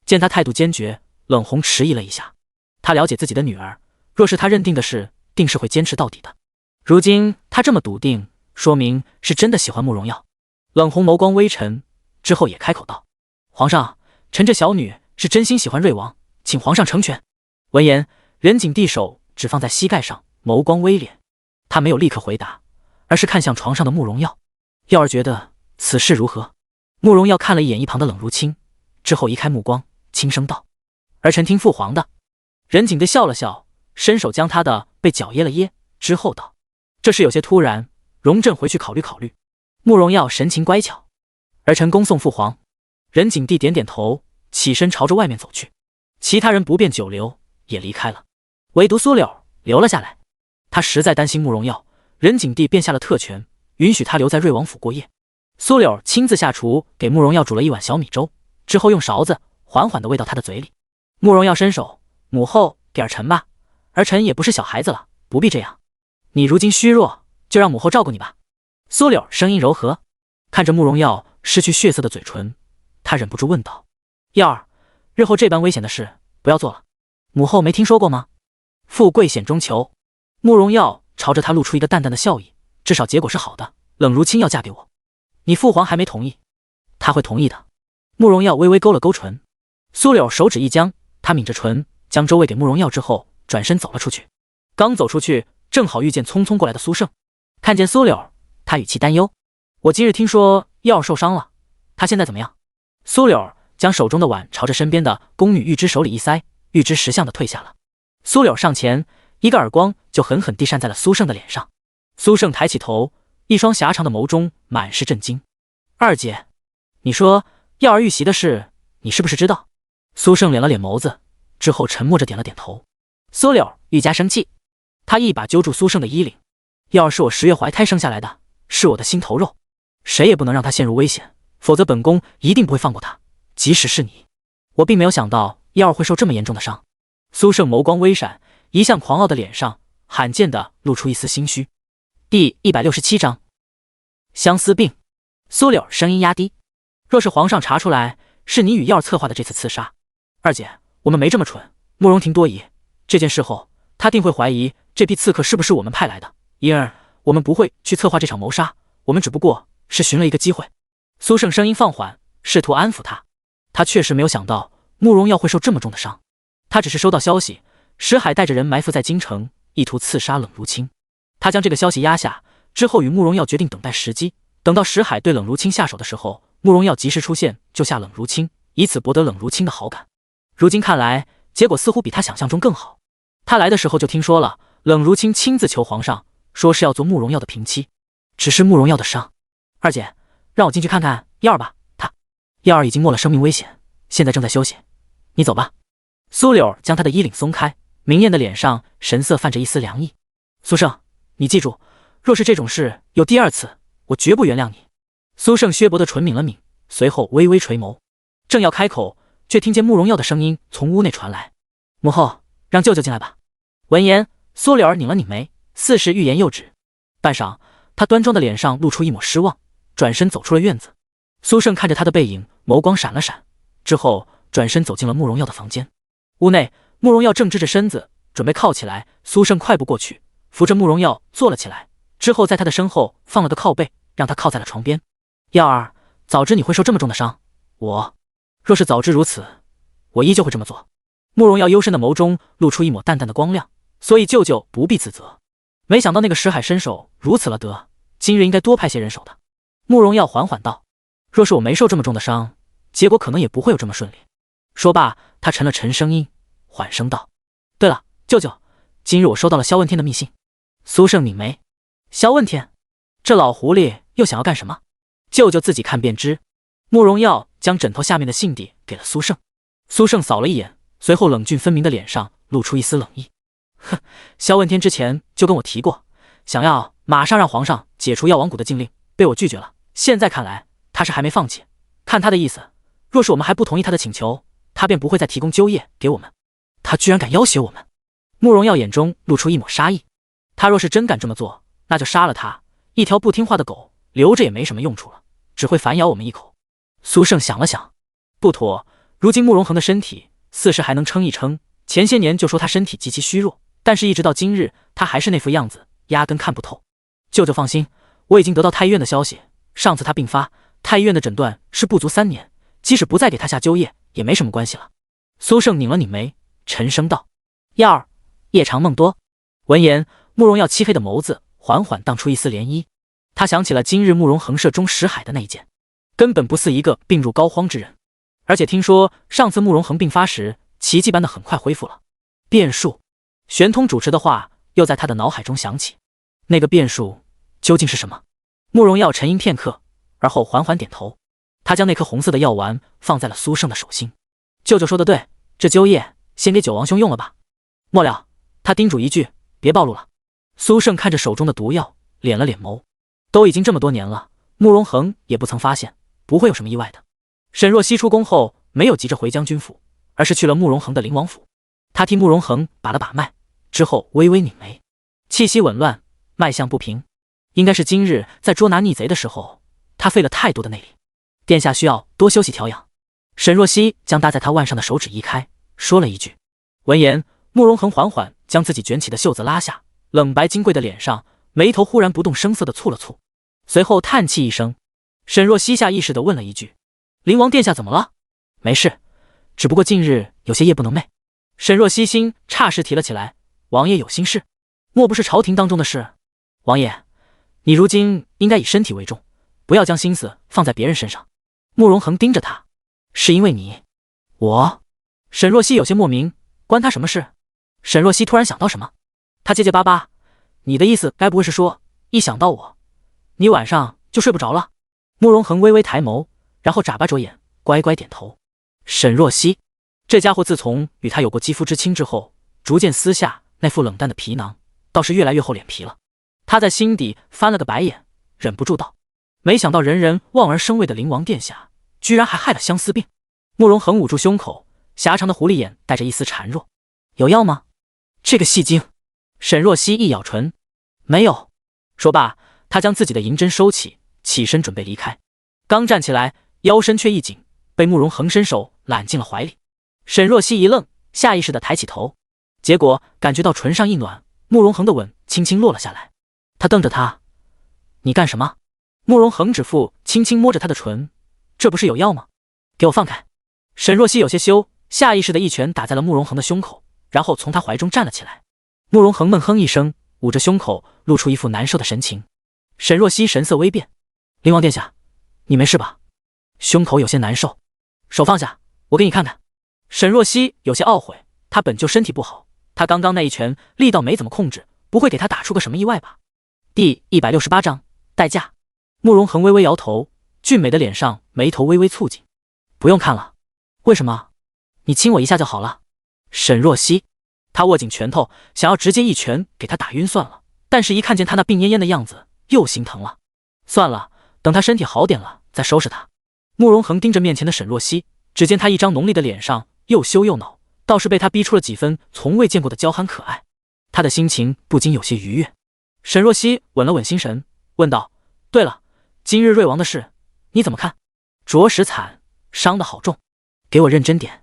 见他态度坚决，冷红迟疑了一下。他了解自己的女儿，若是他认定的事，定是会坚持到底的。如今他这么笃定，说明是真的喜欢慕容耀。冷红眸光微沉，之后也开口道：“皇上，臣这小女是真心喜欢瑞王，请皇上成全。”闻言，任景帝手只放在膝盖上，眸光微敛。他没有立刻回答，而是看向床上的慕容耀。耀儿觉得此事如何？慕容耀看了一眼一旁的冷如清，之后移开目光，轻声道：“儿臣听父皇的。”任景帝笑了笑，伸手将他的被脚掖了掖，之后道：“这事有些突然，容朕回去考虑考虑。”慕容耀神情乖巧：“儿臣恭送父皇。”任景帝点点头，起身朝着外面走去。其他人不便久留，也离开了，唯独苏柳留了下来。他实在担心慕容耀，任景帝便下了特权，允许他留在瑞王府过夜。苏柳亲自下厨给慕容耀煮了一碗小米粥，之后用勺子缓缓地喂到他的嘴里。慕容耀伸手：“母后，给儿臣吧，儿臣也不是小孩子了，不必这样。你如今虚弱，就让母后照顾你吧。”苏柳声音柔和，看着慕容耀失去血色的嘴唇，他忍不住问道：“耀儿，日后这般危险的事不要做了，母后没听说过吗？”富贵险中求。慕容耀朝着他露出一个淡淡的笑意，至少结果是好的。冷如清要嫁给我，你父皇还没同意，他会同意的。慕容耀微微勾了勾唇。苏柳手指一僵，他抿着唇，将粥喂给慕容耀之后，转身走了出去。刚走出去，正好遇见匆匆过来的苏胜。看见苏柳，他语气担忧：“我今日听说耀儿受伤了，他现在怎么样？”苏柳将手中的碗朝着身边的宫女玉芝手里一塞，玉芝识相的退下了。苏柳上前一个耳光就狠狠地扇在了苏胜的脸上。苏胜抬起头，一双狭长的眸中满是震惊：“二姐，你说耀儿遇袭的事，你是不是知道？”苏胜敛了敛眸子，之后沉默着点了点头。苏柳愈加生气，他一把揪住苏胜的衣领：“耀儿是我10月怀胎生下来的，是我的心头肉，谁也不能让他陷入危险，否则本宫一定不会放过他，即使是你。我并没有想到耀儿会受这么严重的伤。”苏胜眸光微闪，一向狂傲的脸上罕见地露出一丝心虚。第167章相思病。苏柳声音压低：“若是皇上查出来是你与耀儿策划的这次刺杀，二姐，我们没这么蠢。慕容婷多疑，这件事后，他定会怀疑这批刺客是不是我们派来的，因而我们不会去策划这场谋杀，我们只不过是寻了一个机会。”苏胜声音放缓，试图安抚他。他确实没有想到慕容耀会受这么重的伤，他只是收到消息，石海带着人埋伏在京城，意图刺杀冷如清。他将这个消息压下之后，与慕容耀决定等待时机，等到石海对冷如清下手的时候，慕容耀及时出现救下冷如清，以此博得冷如清的好感。如今看来，结果似乎比他想象中更好。他来的时候就听说了，冷如清亲自求皇上，说是要做慕容耀的平妻。只是慕容耀的伤，二姐，让我进去看看耀儿吧。耀儿已经冒了生命危险，现在正在休息，你走吧。苏柳将他的衣领松开，明艳的脸上神色泛着一丝凉意。苏胜，你记住，若是这种事有第二次，我绝不原谅你。苏胜削薄的唇抿了抿，随后微微垂眸，正要开口，却听见慕容耀的声音从屋内传来：“母后，让舅舅进来吧。”闻言，苏柳儿拧了拧眉，似是欲言又止。半晌，他端庄的脸上露出一抹失望，转身走出了院子。苏胜看着他的背影，眸光闪了闪，之后转身走进了慕容耀的房间。屋内，慕容耀正支着身子准备靠起来，苏胜快步过去，扶着慕容耀坐了起来，之后在他的身后放了个靠背，让他靠在了床边。耀儿，早知你会受这么重的伤，若是早知如此，我依旧会这么做。慕容耀幽深的眸中露出一抹淡淡的光亮，所以舅舅不必自责。没想到那个石海身手如此了得，今日应该多派些人手的。慕容耀缓缓道：“若是我没受这么重的伤，结果可能也不会有这么顺利。”说罢，他沉了沉声音，缓声道：“对了，舅舅，今日我收到了萧问天的密信。”苏胜拧眉：“萧问天，这老狐狸又想要干什么？舅舅自己看便知。”慕容耀将枕头下面的信递给了苏胜。苏胜扫了一眼，随后冷峻分明的脸上露出一丝冷意：“哼，萧问天之前就跟我提过，想要马上让皇上解除药王谷的禁令，被我拒绝了。现在看来，他是还没放弃。看他的意思，若是我们还不同意他的请求，他便不会再提供鸠业给我们。他居然敢要挟我们！”慕容耀眼中露出一抹杀意。他若是真敢这么做，那就杀了他。一条不听话的狗，留着也没什么用处了，只会反咬我们一口。苏胜想了想，不妥，如今慕容恒的身体似是还能撑一撑，前些年就说他身体极其虚弱，但是一直到今日他还是那副样子，压根看不透。舅舅放心，我已经得到太医院的消息，上次他病发，太医院的诊断是不足3年，即使不再给他下灸液也没什么关系了。苏胜拧了拧眉，沉声道：药儿夜长梦多。闻言，慕容耀漆黑的眸子缓缓荡出一丝涟漪，他想起了今日慕容恒射中石海的那一剑，根本不似一个病入膏肓之人，而且听说上次慕容恒病发时奇迹般的很快恢复了。变数，玄通主持的话又在他的脑海中响起，那个变数究竟是什么？慕容耀沉吟片刻，而后缓缓点头，他将那颗红色的药丸放在了苏胜的手心。舅舅说的对，这灸液先给九王兄用了吧。末了，他叮嘱一句，别暴露了。苏胜看着手中的毒药，敛了敛眸。都已经这么多年了，慕容恒也不曾发现，不会有什么意外的。沈若曦出宫后没有急着回将军府，而是去了慕容恒的灵王府。他替慕容恒把了把脉，之后微微拧眉，气息紊乱，脉象不平，应该是今日在捉拿逆贼的时候，他费了太多的内力，殿下需要多休息调养。沈若曦将搭在他腕上的手指移开，说了一句。闻言，慕容恒缓缓将自己卷起的袖子拉下，冷白金贵的脸上眉头忽然不动声色地蹙了蹙，随后叹气一声。沈若曦下意识地问了一句：灵王殿下怎么了？没事，只不过近日有些夜不能寐。沈若曦心霎时提了起来，王爷有心事？莫不是朝廷当中的事？王爷，你如今应该以身体为重，不要将心思放在别人身上。慕容恒盯着他，是因为你？我？沈若曦有些莫名，关他什么事？沈若曦突然想到什么，他结结巴巴，你的意思该不会是说，一想到我，你晚上就睡不着了？慕容恒微微抬眸，然后眨巴着眼，乖乖点头。沈若曦，这家伙自从与他有过肌肤之亲之后，逐渐撕下那副冷淡的皮囊，倒是越来越厚脸皮了。他在心底翻了个白眼，忍不住道：没想到人人望而生畏的灵王殿下，居然还害了相思病。慕容恒捂住胸口，狭长的狐狸眼带着一丝孱弱。有药吗？这个戏精。沈若曦一咬唇，没有。说罢，他将自己的银针收起，起身准备离开。刚站起来，腰身却一紧，被慕容恒伸手揽进了怀里。沈若曦一愣，下意识地抬起头，结果感觉到唇上一暖，慕容恒的吻轻轻落了下来。他瞪着他，你干什么？慕容恒指腹轻轻摸着他的唇，这不是有药吗？给我放开！沈若曦有些羞，下意识的一拳打在了慕容恒的胸口，然后从他怀中站了起来。慕容恒闷哼一声，捂着胸口，露出一副难受的神情。沈若曦神色微变，灵王殿下，你没事吧？胸口有些难受，手放下，我给你看看。沈若曦有些懊悔，他本就身体不好，他刚刚那一拳力道没怎么控制，不会给他打出个什么意外吧？第168章代价。慕容恒微微摇头，俊美的脸上眉头微微蹙紧。不用看了。为什么？你亲我一下就好了。沈若曦，他握紧拳头，想要直接一拳给他打晕算了，但是一看见他那病恹恹的样子，又心疼了。算了，等他身体好点了再收拾他。慕容恒盯着面前的沈若曦，只见他一张浓丽的脸上又羞又恼，倒是被他逼出了几分从未见过的娇憨可爱。他的心情不禁有些愉悦。沈若曦稳了稳心神，问道：对了，今日瑞王的事你怎么看？着实惨，伤得好重，给我认真点。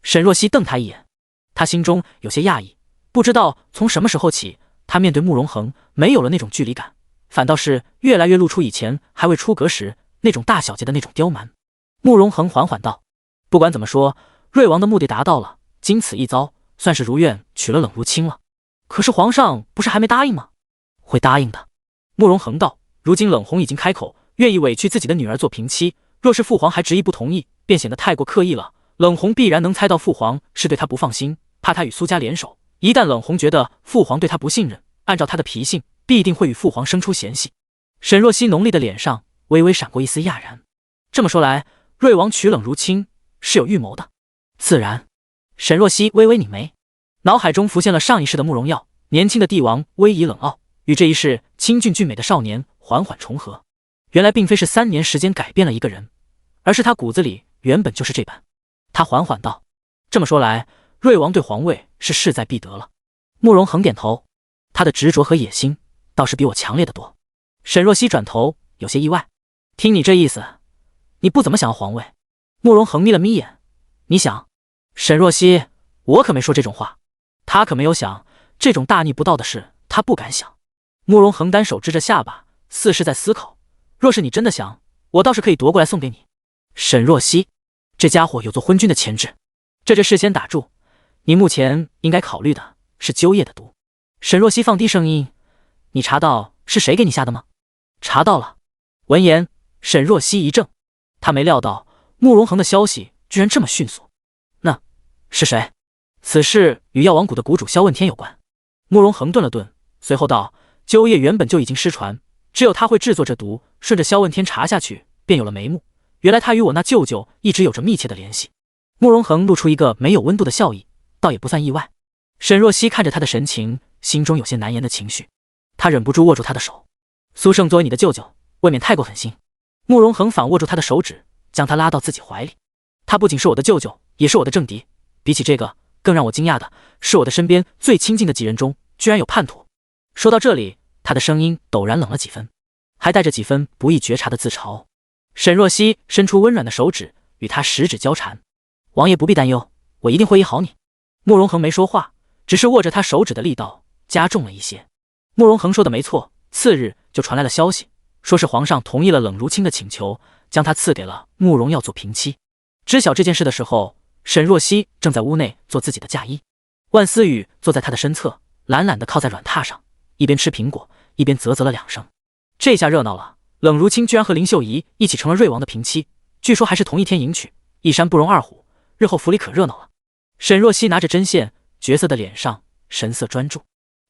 沈若曦瞪他一眼，他心中有些讶异，不知道从什么时候起，他面对慕容恒没有了那种距离感，反倒是越来越露出以前还未出阁时那种大小姐的那种刁蛮。慕容恒缓缓道：不管怎么说，瑞王的目的达到了，经此一遭，算是如愿娶了冷如清了。可是皇上不是还没答应吗？会答应的。慕容恒道：如今冷红已经开口愿意委屈自己的女儿做平妻，若是父皇还执意不同意，便显得太过刻意了。冷红必然能猜到父皇是对他不放心，怕他与苏家联手，一旦冷红觉得父皇对他不信任，按照他的脾性，必定会与父皇生出嫌隙。沈若曦浓丽的脸上微微闪过一丝讶然。这么说来，瑞王娶冷如清是有预谋的。自然。沈若曦微微拧眉，脑海中浮现了上一世的慕容耀，年轻的帝王威仪冷傲，与这一世清俊俊美的少年缓缓重合。原来并非是3年时间改变了一个人，而是他骨子里原本就是这般。他缓缓道：这么说来，瑞王对皇位是势在必得了。慕容恒点头，他的执着和野心倒是比我强烈得多。沈若曦转头有些意外，听你这意思，你不怎么想要皇位。慕容恒眯了眯眼，你想？沈若曦，我可没说这种话。他可没有想，这种大逆不道的事，他不敢想。慕容恒单手支着下巴，似是在思考。若是你真的想，我倒是可以夺过来送给你。沈若曦，这家伙有做昏君的潜质。这事先打住，你目前应该考虑的是鸠夜的毒。沈若曦放低声音，你查到是谁给你下的吗？查到了。闻言，沈若曦一怔，他没料到慕容恒的消息居然这么迅速。那是谁？此事与药王谷的谷主萧问天有关。慕容恒顿了顿，随后道：鸠夜原本就已经失传，只有他会制作这毒，顺着萧问天查下去，便有了眉目。原来他与我那舅舅一直有着密切的联系。慕容恒露出一个没有温度的笑意，倒也不算意外。沈若曦看着他的神情，心中有些难言的情绪，他忍不住握住他的手。苏胜作为你的舅舅，未免太过狠心。慕容恒反握住他的手指，将他拉到自己怀里。他不仅是我的舅舅，也是我的政敌。比起这个，更让我惊讶的是，我的身边最亲近的几人中，居然有叛徒。说到这里，他的声音陡然冷了几分，还带着几分不易觉察的自嘲。沈若曦伸出温软的手指，与他十指交缠。王爷不必担忧，我一定会医好你。慕容恒没说话，只是握着他手指的力道加重了一些。慕容恒说的没错，次日就传来了消息，说是皇上同意了冷如清的请求，将他赐给了慕容耀做平妻。知晓这件事的时候，沈若曦正在屋内做自己的嫁衣。万思雨坐在他的身侧，懒懒地靠在软榻上，一边吃苹果，一边啧啧了2声。这下热闹了，冷如清居然和林秀仪一起成了瑞王的平妻，据说还是同一天迎娶，一山不容二虎，日后府里可热闹了。沈若曦拿着针线，绝色的脸上神色专注。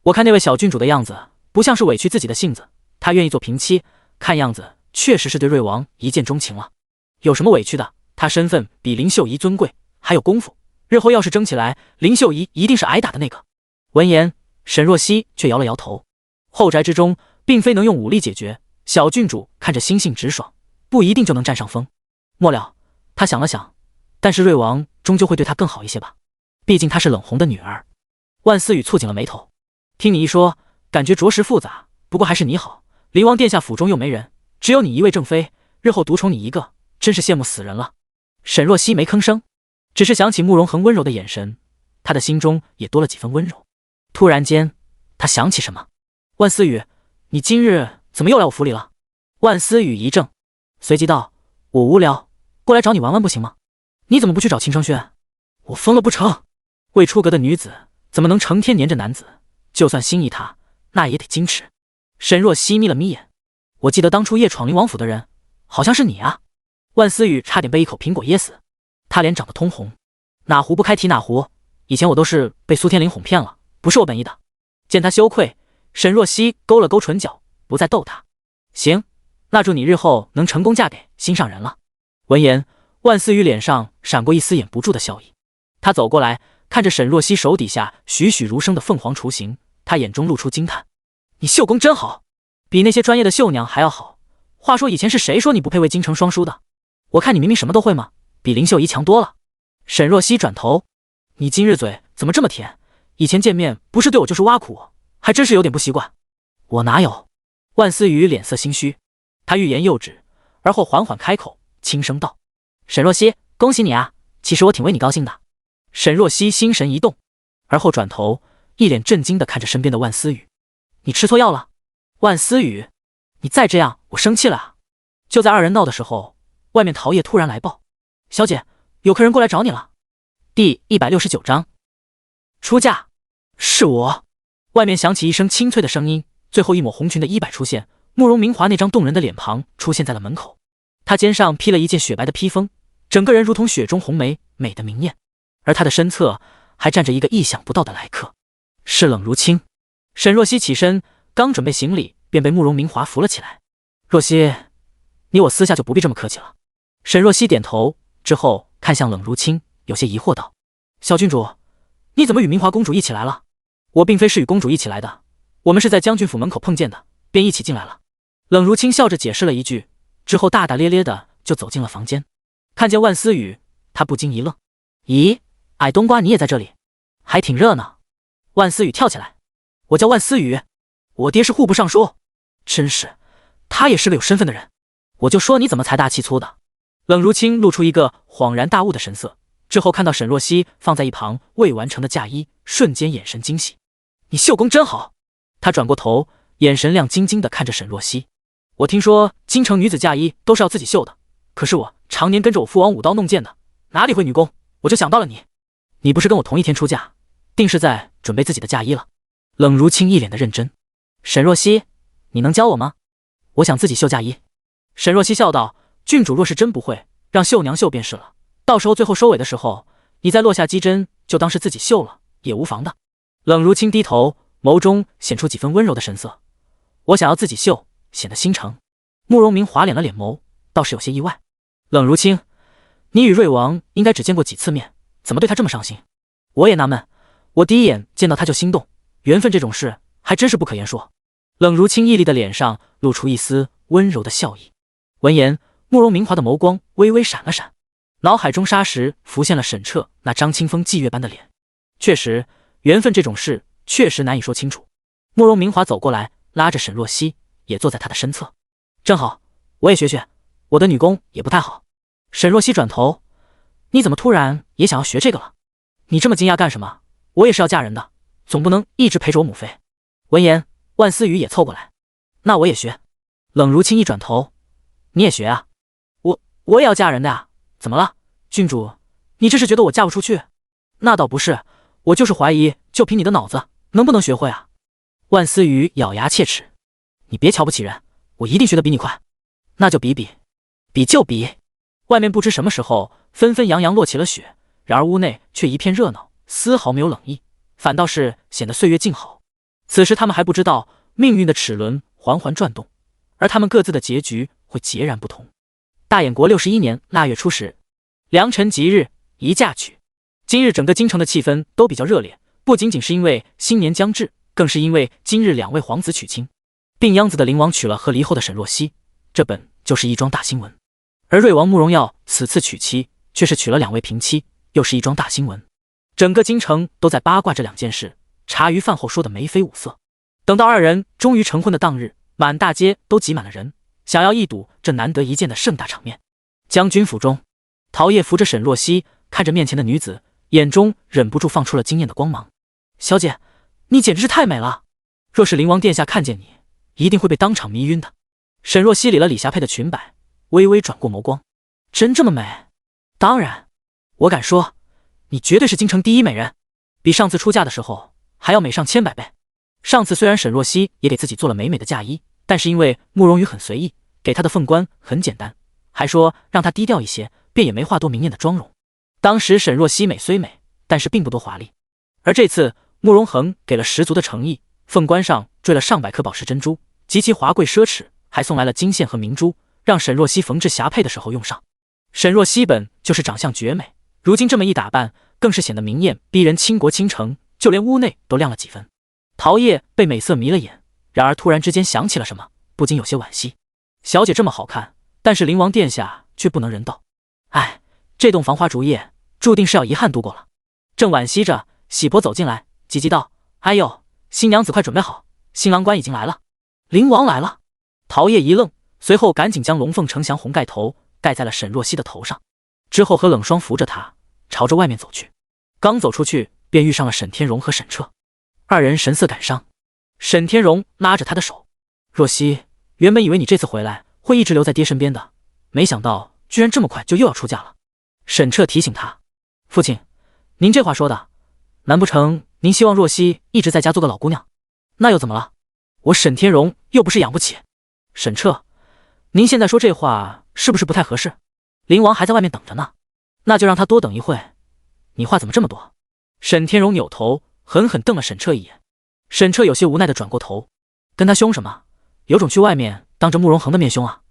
我看那位小郡主的样子，不像是委屈自己的性子，她愿意做平妻，看样子确实是对瑞王一见钟情了。有什么委屈的？她身份比林秀仪尊贵，还有功夫，日后要是争起来，林秀仪一定是挨打的那个。闻言，沈若曦却摇了摇头。后宅之中，并非能用武力解决，小郡主看着心性直爽，不一定就能占上风。末了，她想了想，但是瑞王终究会对她更好一些吧，毕竟她是冷红的女儿。万思雨蹙紧了眉头，听你一说，感觉着实复杂，不过还是你好，林王殿下府中又没人，只有你一位正妃，日后独宠你一个，真是羡慕死人了。沈若曦没吭声，只是想起慕容恒温柔的眼神，她的心中也多了几分温柔。突然间，她想起什么，万思雨，你今日怎么又来我府里了？万思雨一怔，随即道：我无聊，过来找你玩玩不行吗？你怎么不去找秦承轩？我疯了不成？未出阁的女子怎么能成天黏着男子？就算心仪他，那也得矜持。沈若曦眯了眯眼，我记得当初夜闯林王府的人，好像是你啊。万思雨差点被一口苹果噎死，他脸长得通红。哪壶不开提哪壶，以前我都是被苏天林哄骗了，不是我本意的。见他羞愧，沈若曦勾了勾唇角，不再逗他。行，那祝你日后能成功嫁给心上人了。闻言，万思雨脸上闪过一丝掩不住的笑意。他走过来，看着沈若曦手底下栩栩如生的凤凰雏形，他眼中露出惊叹：你绣工真好，比那些专业的绣娘还要好。话说以前是谁说你不配为京城双淑的？我看你明明什么都会嘛，比林秀仪强多了。沈若曦转头，你今日嘴怎么这么甜？以前见面不是对我就是挖苦我，还真是有点不习惯。我哪有？万思雨脸色心虚，他欲言又止，而后缓缓开口，轻声道：沈若曦，恭喜你啊，其实我挺为你高兴的。沈若曦心神一动，而后转头，一脸震惊地看着身边的万思雨。你吃错药了？万思雨，你再这样，我生气了啊！就在二人闹的时候，外面陶业突然来报：小姐，有客人过来找你了。第169章出嫁。是我。外面响起一声清脆的声音，最后一抹红裙的衣摆出现，慕容明华那张动人的脸庞出现在了门口。他肩上披了一件雪白的披风，整个人如同雪中红梅，美得明艳。而他的身侧还站着一个意想不到的来客，是冷如清。沈若曦起身，刚准备行礼，便被慕容明华扶了起来。若曦，你我私下就不必这么客气了。沈若曦点头之后，看向冷如清，有些疑惑道：小郡主，你怎么与明华公主一起来了？我并非是与公主一起来的，我们是在将军府门口碰见的，便一起进来了。冷如清笑着解释了一句，之后大大咧咧的就走进了房间。看见万思雨，他不禁一愣：咦，矮冬瓜你也在这里，还挺热闹。万思雨跳起来：我叫万思雨，我爹是户部尚书。真是，他也是个有身份的人。我就说你怎么财大气粗的。冷如清露出一个恍然大悟的神色，之后看到沈若曦放在一旁未完成的嫁衣，瞬间眼神惊喜。你绣工真好。他转过头，眼神亮晶晶地看着沈若曦。我听说京城女子嫁衣都是要自己绣的，可是我常年跟着我父王舞刀弄剑的，哪里会女工，我就想到了你。你不是跟我同一天出嫁，定是在准备自己的嫁衣了。冷如清一脸的认真。沈若曦，你能教我吗？我想自己绣嫁衣。沈若曦笑道，郡主若是真不会，让绣娘绣便是了，到时候最后收尾的时候，你再落下机针，就当是自己绣了，也无妨的。冷如清低头，眸中显出几分温柔的神色。我想要自己绣，显得心诚。慕容明华敛了敛眸，倒是有些意外。冷如清，你与瑞王应该只见过几次面，怎么对他这么上心？我也纳闷，我第一眼见到他就心动，缘分这种事还真是不可言说。冷如清屹立的脸上露出一丝温柔的笑意。闻言，慕容明华的眸光微微闪了闪，脑海中霎时浮现了沈彻那张清风霁月般的脸。确实，缘分这种事确实难以说清楚。慕容明华走过来，拉着沈若曦也坐在他的身侧。正好，我也学学，我的女工也不太好。沈若曦转头，你怎么突然也想要学这个了？你这么惊讶干什么？我也是要嫁人的，总不能一直陪着我母妃。闻言，万思雨也凑过来，那我也学。冷如清一转头，你也学啊？我也要嫁人的呀，怎么了？郡主，你这是觉得我嫁不出去？那倒不是，我就是怀疑，就凭你的脑子，能不能学会啊？万思雨咬牙切齿，你别瞧不起人，我一定学得比你快。那就比比，比就比。外面不知什么时候纷纷扬扬落起了雪，然而屋内却一片热闹，丝毫没有冷意，反倒是显得岁月静好。此时他们还不知道命运的齿轮缓缓转动，而他们各自的结局会截然不同。大衍国61年腊月初10，良辰吉日，宜嫁娶。今日整个京城的气氛都比较热烈，不仅仅是因为新年将至，更是因为今日2位皇子娶亲。病秧子的灵王娶了和离后的沈若曦，这本就是一桩大新闻。而瑞王慕容耀此次娶妻，却是娶了2位平妻，又是一桩大新闻。整个京城都在八卦这2件事，茶余饭后说的眉飞五色。等到2人终于成婚的当日，满大街都挤满了人，想要一睹这难得一见的盛大场面。将军府中，陶业扶着沈若曦，看着面前的女子，眼中忍不住放出了惊艳的光芒。小姐，你简直是太美了，若是灵王殿下看见你，一定会被当场迷晕的。沈若曦理了理霞帔的裙摆，微微转过眸光，真这么美？当然，我敢说，你绝对是京城第一美人，比上次出嫁的时候还要美上千百倍。上次虽然沈若曦也给自己做了美美的嫁衣，但是因为慕容羽很随意，给她的凤冠很简单，还说让她低调一些，便也没画多明艳的妆容。当时沈若曦美虽美，但是并不多华丽。而这次慕容恒给了十足的诚意，凤冠上缀了上百颗宝石珍珠，极其华贵奢侈，还送来了金线和明珠，让沈若曦缝制霞帔的时候用上。沈若曦本就是长相绝美，如今这么一打扮，更是显得明艳逼人，倾国倾城，就连屋内都亮了几分。陶业被美色迷了眼，然而突然之间想起了什么，不禁有些惋惜。小姐这么好看，但是灵王殿下却不能人道。哎，这栋防花烛夜注定是要遗憾度过了。正惋惜着，喜婆走进来，急急道：“哎呦，新娘子快准备好，新郎官已经来了。”灵王来了。陶业一愣，随后赶紧将龙凤呈祥红盖头盖在了沈若曦的头上，之后和冷霜扶着她朝着外面走去。刚走出去，便遇上了沈天荣和沈彻，2人神色感伤。沈天荣拉着他的手：“若曦，原本以为你这次回来会一直留在爹身边的，没想到居然这么快就又要出嫁了。”沈彻提醒他：“父亲，您这话说的，难不成您希望若曦一直在家做个老姑娘？那又怎么了？我沈天荣又不是养不起。”沈彻，您现在说这话是不是不太合适？灵王还在外面等着呢，那就让他多等一会。你话怎么这么多？沈天荣扭头狠狠瞪了沈彻一眼。沈彻有些无奈地转过头，跟他凶什么？有种去外面当着慕容恒的面凶啊！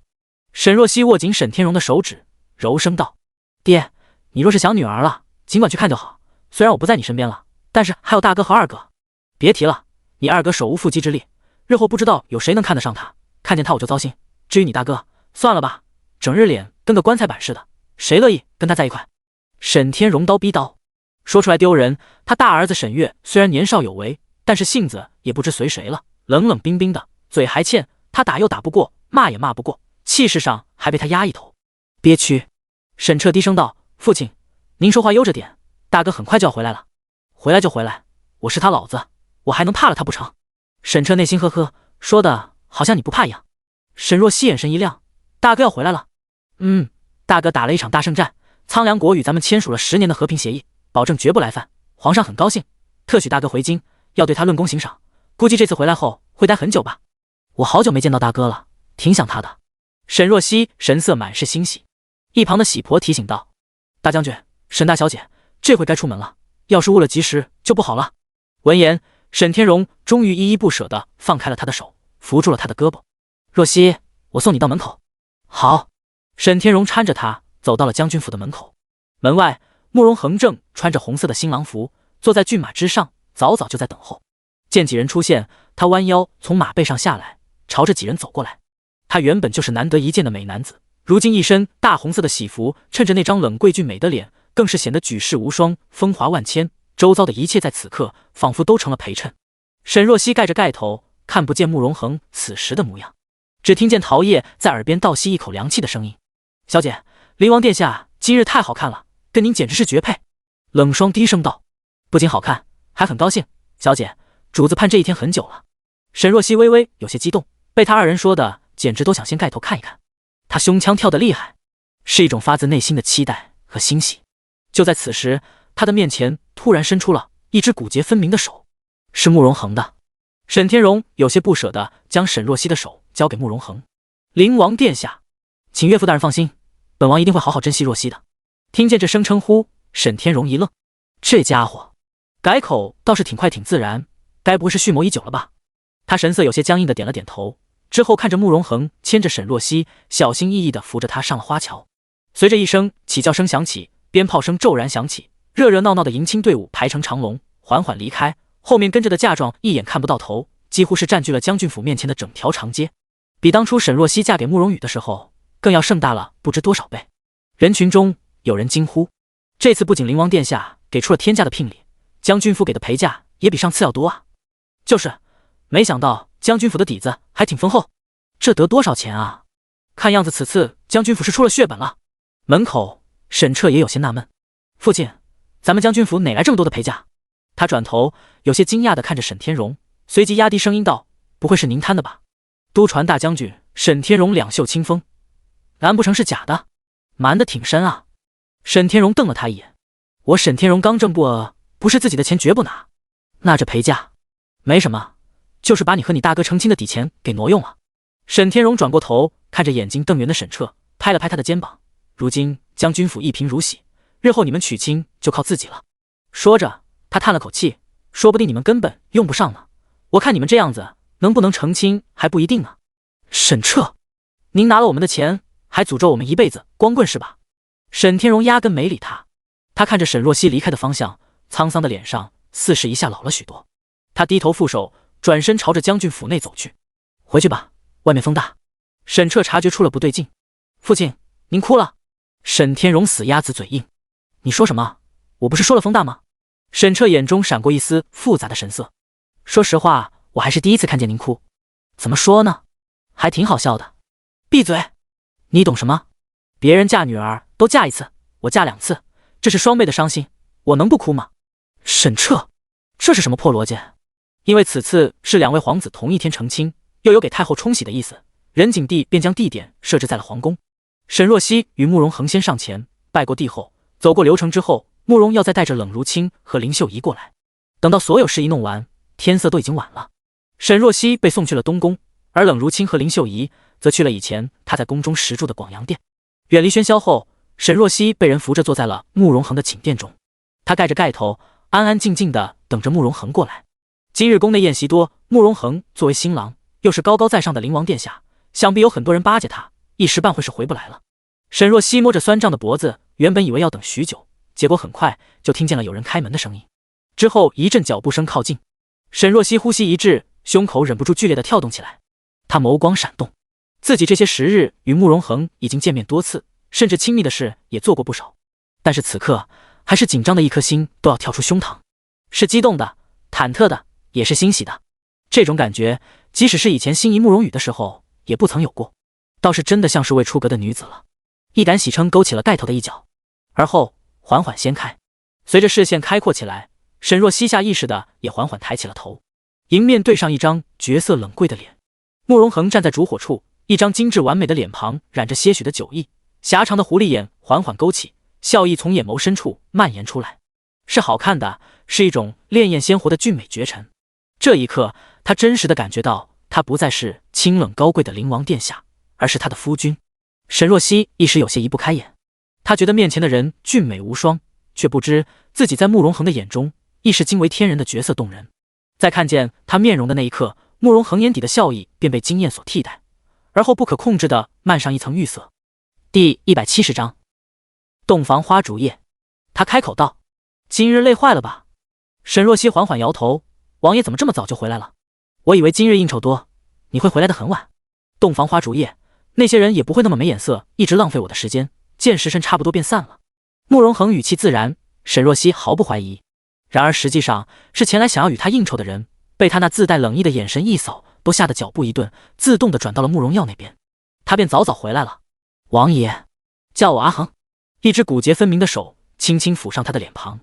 沈若曦握紧沈天荣的手指，柔声道：“爹，你若是想女儿了，尽管去看就好。虽然我不在你身边了，但是还有大哥和二哥。别提了，你二哥手无缚鸡之力，日后不知道有谁能看得上他，看见他我就糟心。至于你大哥，算了吧，整日脸跟个棺材板似的，谁乐意跟他在一块？”沈天荣刀逼刀，说出来丢人。他大儿子沈月虽然年少有为，但是性子也不知随谁了，冷冷冰冰的，嘴还欠，他打又打不过，骂也骂不过，气势上还被他压一头，憋屈。沈彻低声道：“父亲，您说话悠着点，大哥很快就要回来了。回来就回来，我是他老子，我还能怕了他不成？”沈彻内心呵呵，说的好像你不怕一样。沈若曦眼神一亮：“大哥要回来了。”“大哥打了一场大胜战，苍凉国与咱们签署了10年的和平协议，保证绝不来犯。皇上很高兴，特许大哥回京，要对他论功行赏。估计这次回来后会待很久吧。我好久没见到大哥了，挺想他的。”沈若曦神色满是欣喜。一旁的喜婆提醒道：“大将军，沈大小姐，这回该出门了，要是误了及时就不好了。”闻言，沈天荣终于依依不舍地放开了他的手，扶住了他的胳膊。“若曦，我送你到门口。”“好。”沈天荣搀着他走到了将军府的门口。门外，慕容恒正穿着红色的新郎服，坐在骏马之上，早早就在等候。见几人出现，他弯腰从马背上下来，朝着几人走过来。他原本就是难得一见的美男子，如今一身大红色的喜服，衬着那张冷贵俊美的脸，更是显得举世无双，风华万千。周遭的一切在此刻仿佛都成了陪衬。沈若曦盖着盖头，看不见慕容恒此时的模样，只听见陶叶在耳边倒吸一口凉气的声音：“小姐，灵王殿下今日太好看了，跟您简直是绝配。”冷霜低声道：“不仅好看，还很高兴，小姐，主子盼这一天很久了。”沈若曦微微有些激动，被他二人说的简直都想先盖头看一看。他胸腔跳得厉害，是一种发自内心的期待和欣喜。就在此时，他的面前突然伸出了一只骨节分明的手，是慕容恒的。沈天荣有些不舍地将沈若曦的手交给慕容恒：“灵王殿下，请岳父大人放心，本王一定会好好珍惜若曦的。”听见这声称呼，沈天荣一愣，这家伙改口倒是挺快挺自然，该不会是蓄谋已久了吧？他神色有些僵硬地点了点头，之后看着慕容恒牵着沈若曦，小心翼翼地扶着她上了花桥。随着一声起叫声响起，鞭炮声骤然响起，热热闹闹的迎亲队伍排成长龙，缓缓离开。后面跟着的嫁妆一眼看不到头，几乎是占据了将军府面前的整条长街，比当初沈若曦嫁给慕容羽的时候更要盛大了不知多少倍。人群中有人惊呼：“这次不仅灵王殿下给出了天价的聘礼，将军府给的陪嫁也比上次要多啊！”“就是，没想到将军府的底子还挺丰厚，这得多少钱啊？看样子此次将军府是出了血本了。”门口沈彻也有些纳闷：“父亲，咱们将军府哪来这么多的陪嫁？”他转头有些惊讶地看着沈天荣，随即压低声音道：“不会是您贪的吧？”都传大将军沈天荣两袖清风，难不成是假的？瞒得挺深啊！沈天荣瞪了他一眼：“我沈天荣刚正不阿，不是自己的钱绝不拿。那这陪嫁没什么，就是把你和你大哥成亲的底钱给挪用了。”沈天荣转过头看着眼睛瞪圆的沈彻，拍了拍他的肩膀：“如今将军府一贫如洗，日后你们娶亲就靠自己了。”说着他叹了口气：“说不定你们根本用不上呢，我看你们这样子能不能成亲还不一定呢。”“沈彻，您拿了我们的钱，还诅咒我们一辈子光棍是吧？”沈天荣压根没理他，他看着沈若曦离开的方向，沧桑的脸上似是一下老了许多。他低头负手，转身朝着将军府内走去：“回去吧，外面风大。”沈彻察觉出了不对劲：“父亲，您哭了？”沈天荣死鸭子嘴硬：“你说什么？我不是说了风大吗？”沈彻眼中闪过一丝复杂的神色：“说实话，我还是第一次看见您哭。怎么说呢？还挺好笑的。”“闭嘴！你懂什么？别人嫁女儿都嫁一次，我嫁2次，这是双倍的伤心，我能不哭吗？”沈彻，这是什么破逻辑？因为此次是2位皇子同一天成亲，又有给太后冲喜的意思，仁景帝便将地点设置在了皇宫。沈若曦与慕容恒先上前拜过帝后，走过流程之后，慕容要再带着冷如清和林秀仪过来。等到所有事宜弄完，天色都已经晚了。沈若曦被送去了东宫，而冷如清和林秀仪则去了以前他在宫中食住的广阳殿。远离喧嚣后，沈若曦被人扶着坐在了慕容恒的寝殿中。他盖着盖头，安安静静地等着慕容恒过来。今日宫内宴席多，慕容恒作为新郎，又是高高在上的灵王殿下，想必有很多人巴结他，一时半会是回不来了。沈若曦摸着酸胀的脖子，原本以为要等许久，结果很快就听见了有人开门的声音，之后一阵脚步声靠近。沈若曦呼吸一滞，胸口忍不住剧烈的跳动起来。她眸光闪动，自己这些时日与慕容恒已经见面多次，甚至亲密的事也做过不少，但是此刻还是紧张的一颗心都要跳出胸膛，是激动的、忐忑的，也是欣喜的。这种感觉即使是以前心仪慕容羽的时候也不曾有过，倒是真的像是未出阁的女子了。一杆喜称勾起了盖头的一角，而后缓缓掀开。随着视线开阔起来，沈若曦下意识的也缓缓抬起了头，迎面对上一张绝色冷贵的脸。慕容恒站在烛火处，一张精致完美的脸庞染着些许的酒意，狭长的狐狸眼缓缓勾起，笑意从眼眸深处蔓延出来，是好看的，是一种潋滟鲜活的俊美绝尘。这一刻，他真实的感觉到，他不再是清冷高贵的灵王殿下，而是他的夫君。沈若曦一时有些移不开眼，他觉得面前的人俊美无双，却不知自己在慕容恒的眼中亦是惊为天人的绝色动人。在看见他面容的那一刻，慕容恒眼底的笑意便被惊艳所替代，而后不可控制地漫上一层玉色。第170章洞房花烛夜。他开口道：“今日累坏了吧？”沈若曦缓缓摇头：“王爷怎么这么早就回来了？我以为今日应酬多，你会回来得很晚。洞房花烛夜，那些人也不会那么没眼色，一直浪费我的时间，见时辰差不多便散了。”慕容恒语气自然，沈若曦毫不怀疑。然而实际上是前来想要与他应酬的人，被他那自带冷意的眼神一扫，都吓得脚步一顿，自动地转到了慕容耀那边。他便早早回来了。王爷，叫我阿恒。一只骨节分明的手轻轻抚上他的脸庞，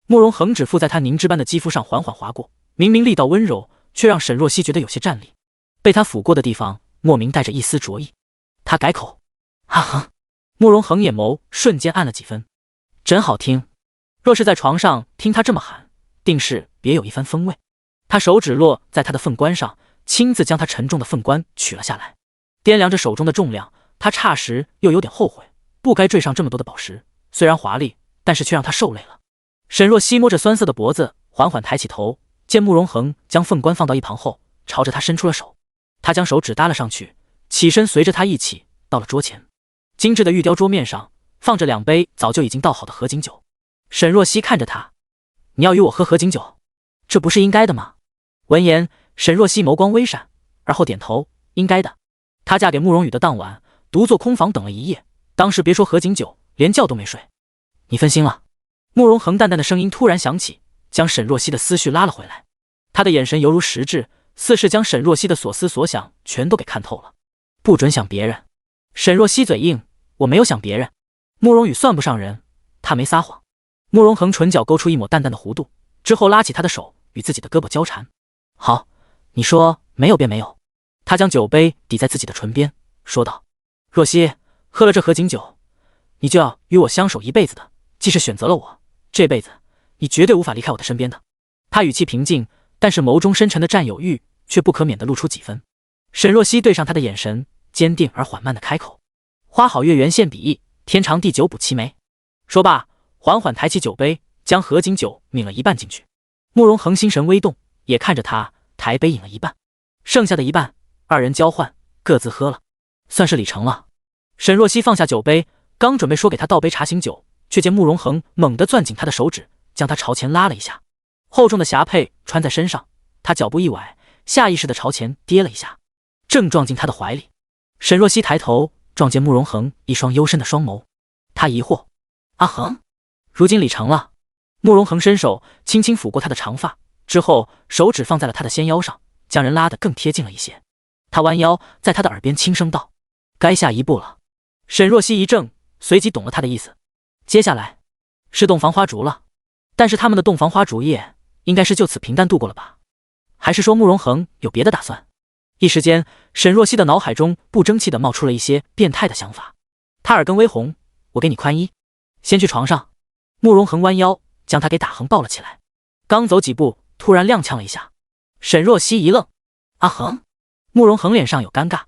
慕容恒指腹在他凝脂般的肌肤上缓缓划过，明明力道温柔，却让沈若曦觉得有些战栗。被他抚过的地方莫名带着一丝灼意。他改口：“阿恒。”慕容恒眼眸瞬间暗了几分，真好听。若是在床上听他这么喊，定是别有一番风味。他手指落在他的凤冠上，亲自将他沉重的凤冠取了下来，掂量着手中的重量，他霎时又有点后悔，不该坠上这么多的宝石，虽然华丽，但是却让他受累了。沈若曦摸着酸涩的脖子，缓缓抬起头，见慕容恒将凤冠放到一旁后，朝着他伸出了手。他将手指搭了上去，起身随着他一起到了桌前。精致的玉雕桌面上放着2杯早就已经倒好的合卺酒。沈若曦看着他：“你要与我喝合卺酒，这不是应该的吗？”闻言，沈若曦眸光微闪，而后点头：“应该的。她嫁给慕容羽的当晚，独坐空房等了一夜，当时别说合卺酒，连觉都没睡。你分心了。”慕容恒淡淡的声音突然响起，将沈若曦的思绪拉了回来。他的眼神犹如实质，似是将沈若曦的所思所想全都给看透了。不准想别人。沈若曦嘴硬：“我没有想别人。”慕容羽算不上人，他没撒谎。慕容恒唇角勾出一抹淡淡的弧度，之后拉起他的手，与自己的胳膊交缠。“好，你说没有便没有。”他将酒杯抵在自己的唇边，说道：“若曦，喝了这合卺酒，你就要与我相守一辈子的。既是选择了我，这辈子你绝对无法离开我的身边的。”他语气平静，但是眸中深沉的占有欲却不可免地露出几分。沈若曦对上他的眼神，坚定而缓慢地开口：“花好月圆现比翼，天长地久补齐眉。”说罢，缓缓抬起酒杯，将合卺酒抿了一半进去。慕容恒心神微动，也看着他抬杯饮了一半，剩下的一半，二人交换，各自喝了，算是礼成了。沈若曦放下酒杯，刚准备说给他倒杯茶醒酒，却见慕容恒猛地攥紧他的手指，将他朝前拉了一下。厚重的霞帔穿在身上，他脚步一崴，下意识地朝前跌了一下，正撞进他的怀里。沈若曦抬头撞见慕容恒一双幽深的双眸，他疑惑：“阿恒，如今礼成了。”慕容恒伸手轻轻抚过他的长发，之后手指放在了他的纤腰上，将人拉得更贴近了一些。他弯腰在他的耳边轻声道：“该下一步了。”沈若曦一怔，随即懂了他的意思。接下来是洞房花烛了，但是他们的洞房花烛夜应该是就此平淡度过了吧？还是说慕容恒有别的打算？一时间，沈若曦的脑海中不争气地冒出了一些变态的想法。他耳根微红：“我给你宽衣，先去床上。”慕容恒弯腰将他给打横抱了起来，刚走几步，突然踉跄了一下。沈若曦一愣：“阿恒。”慕容恒脸上有尴尬，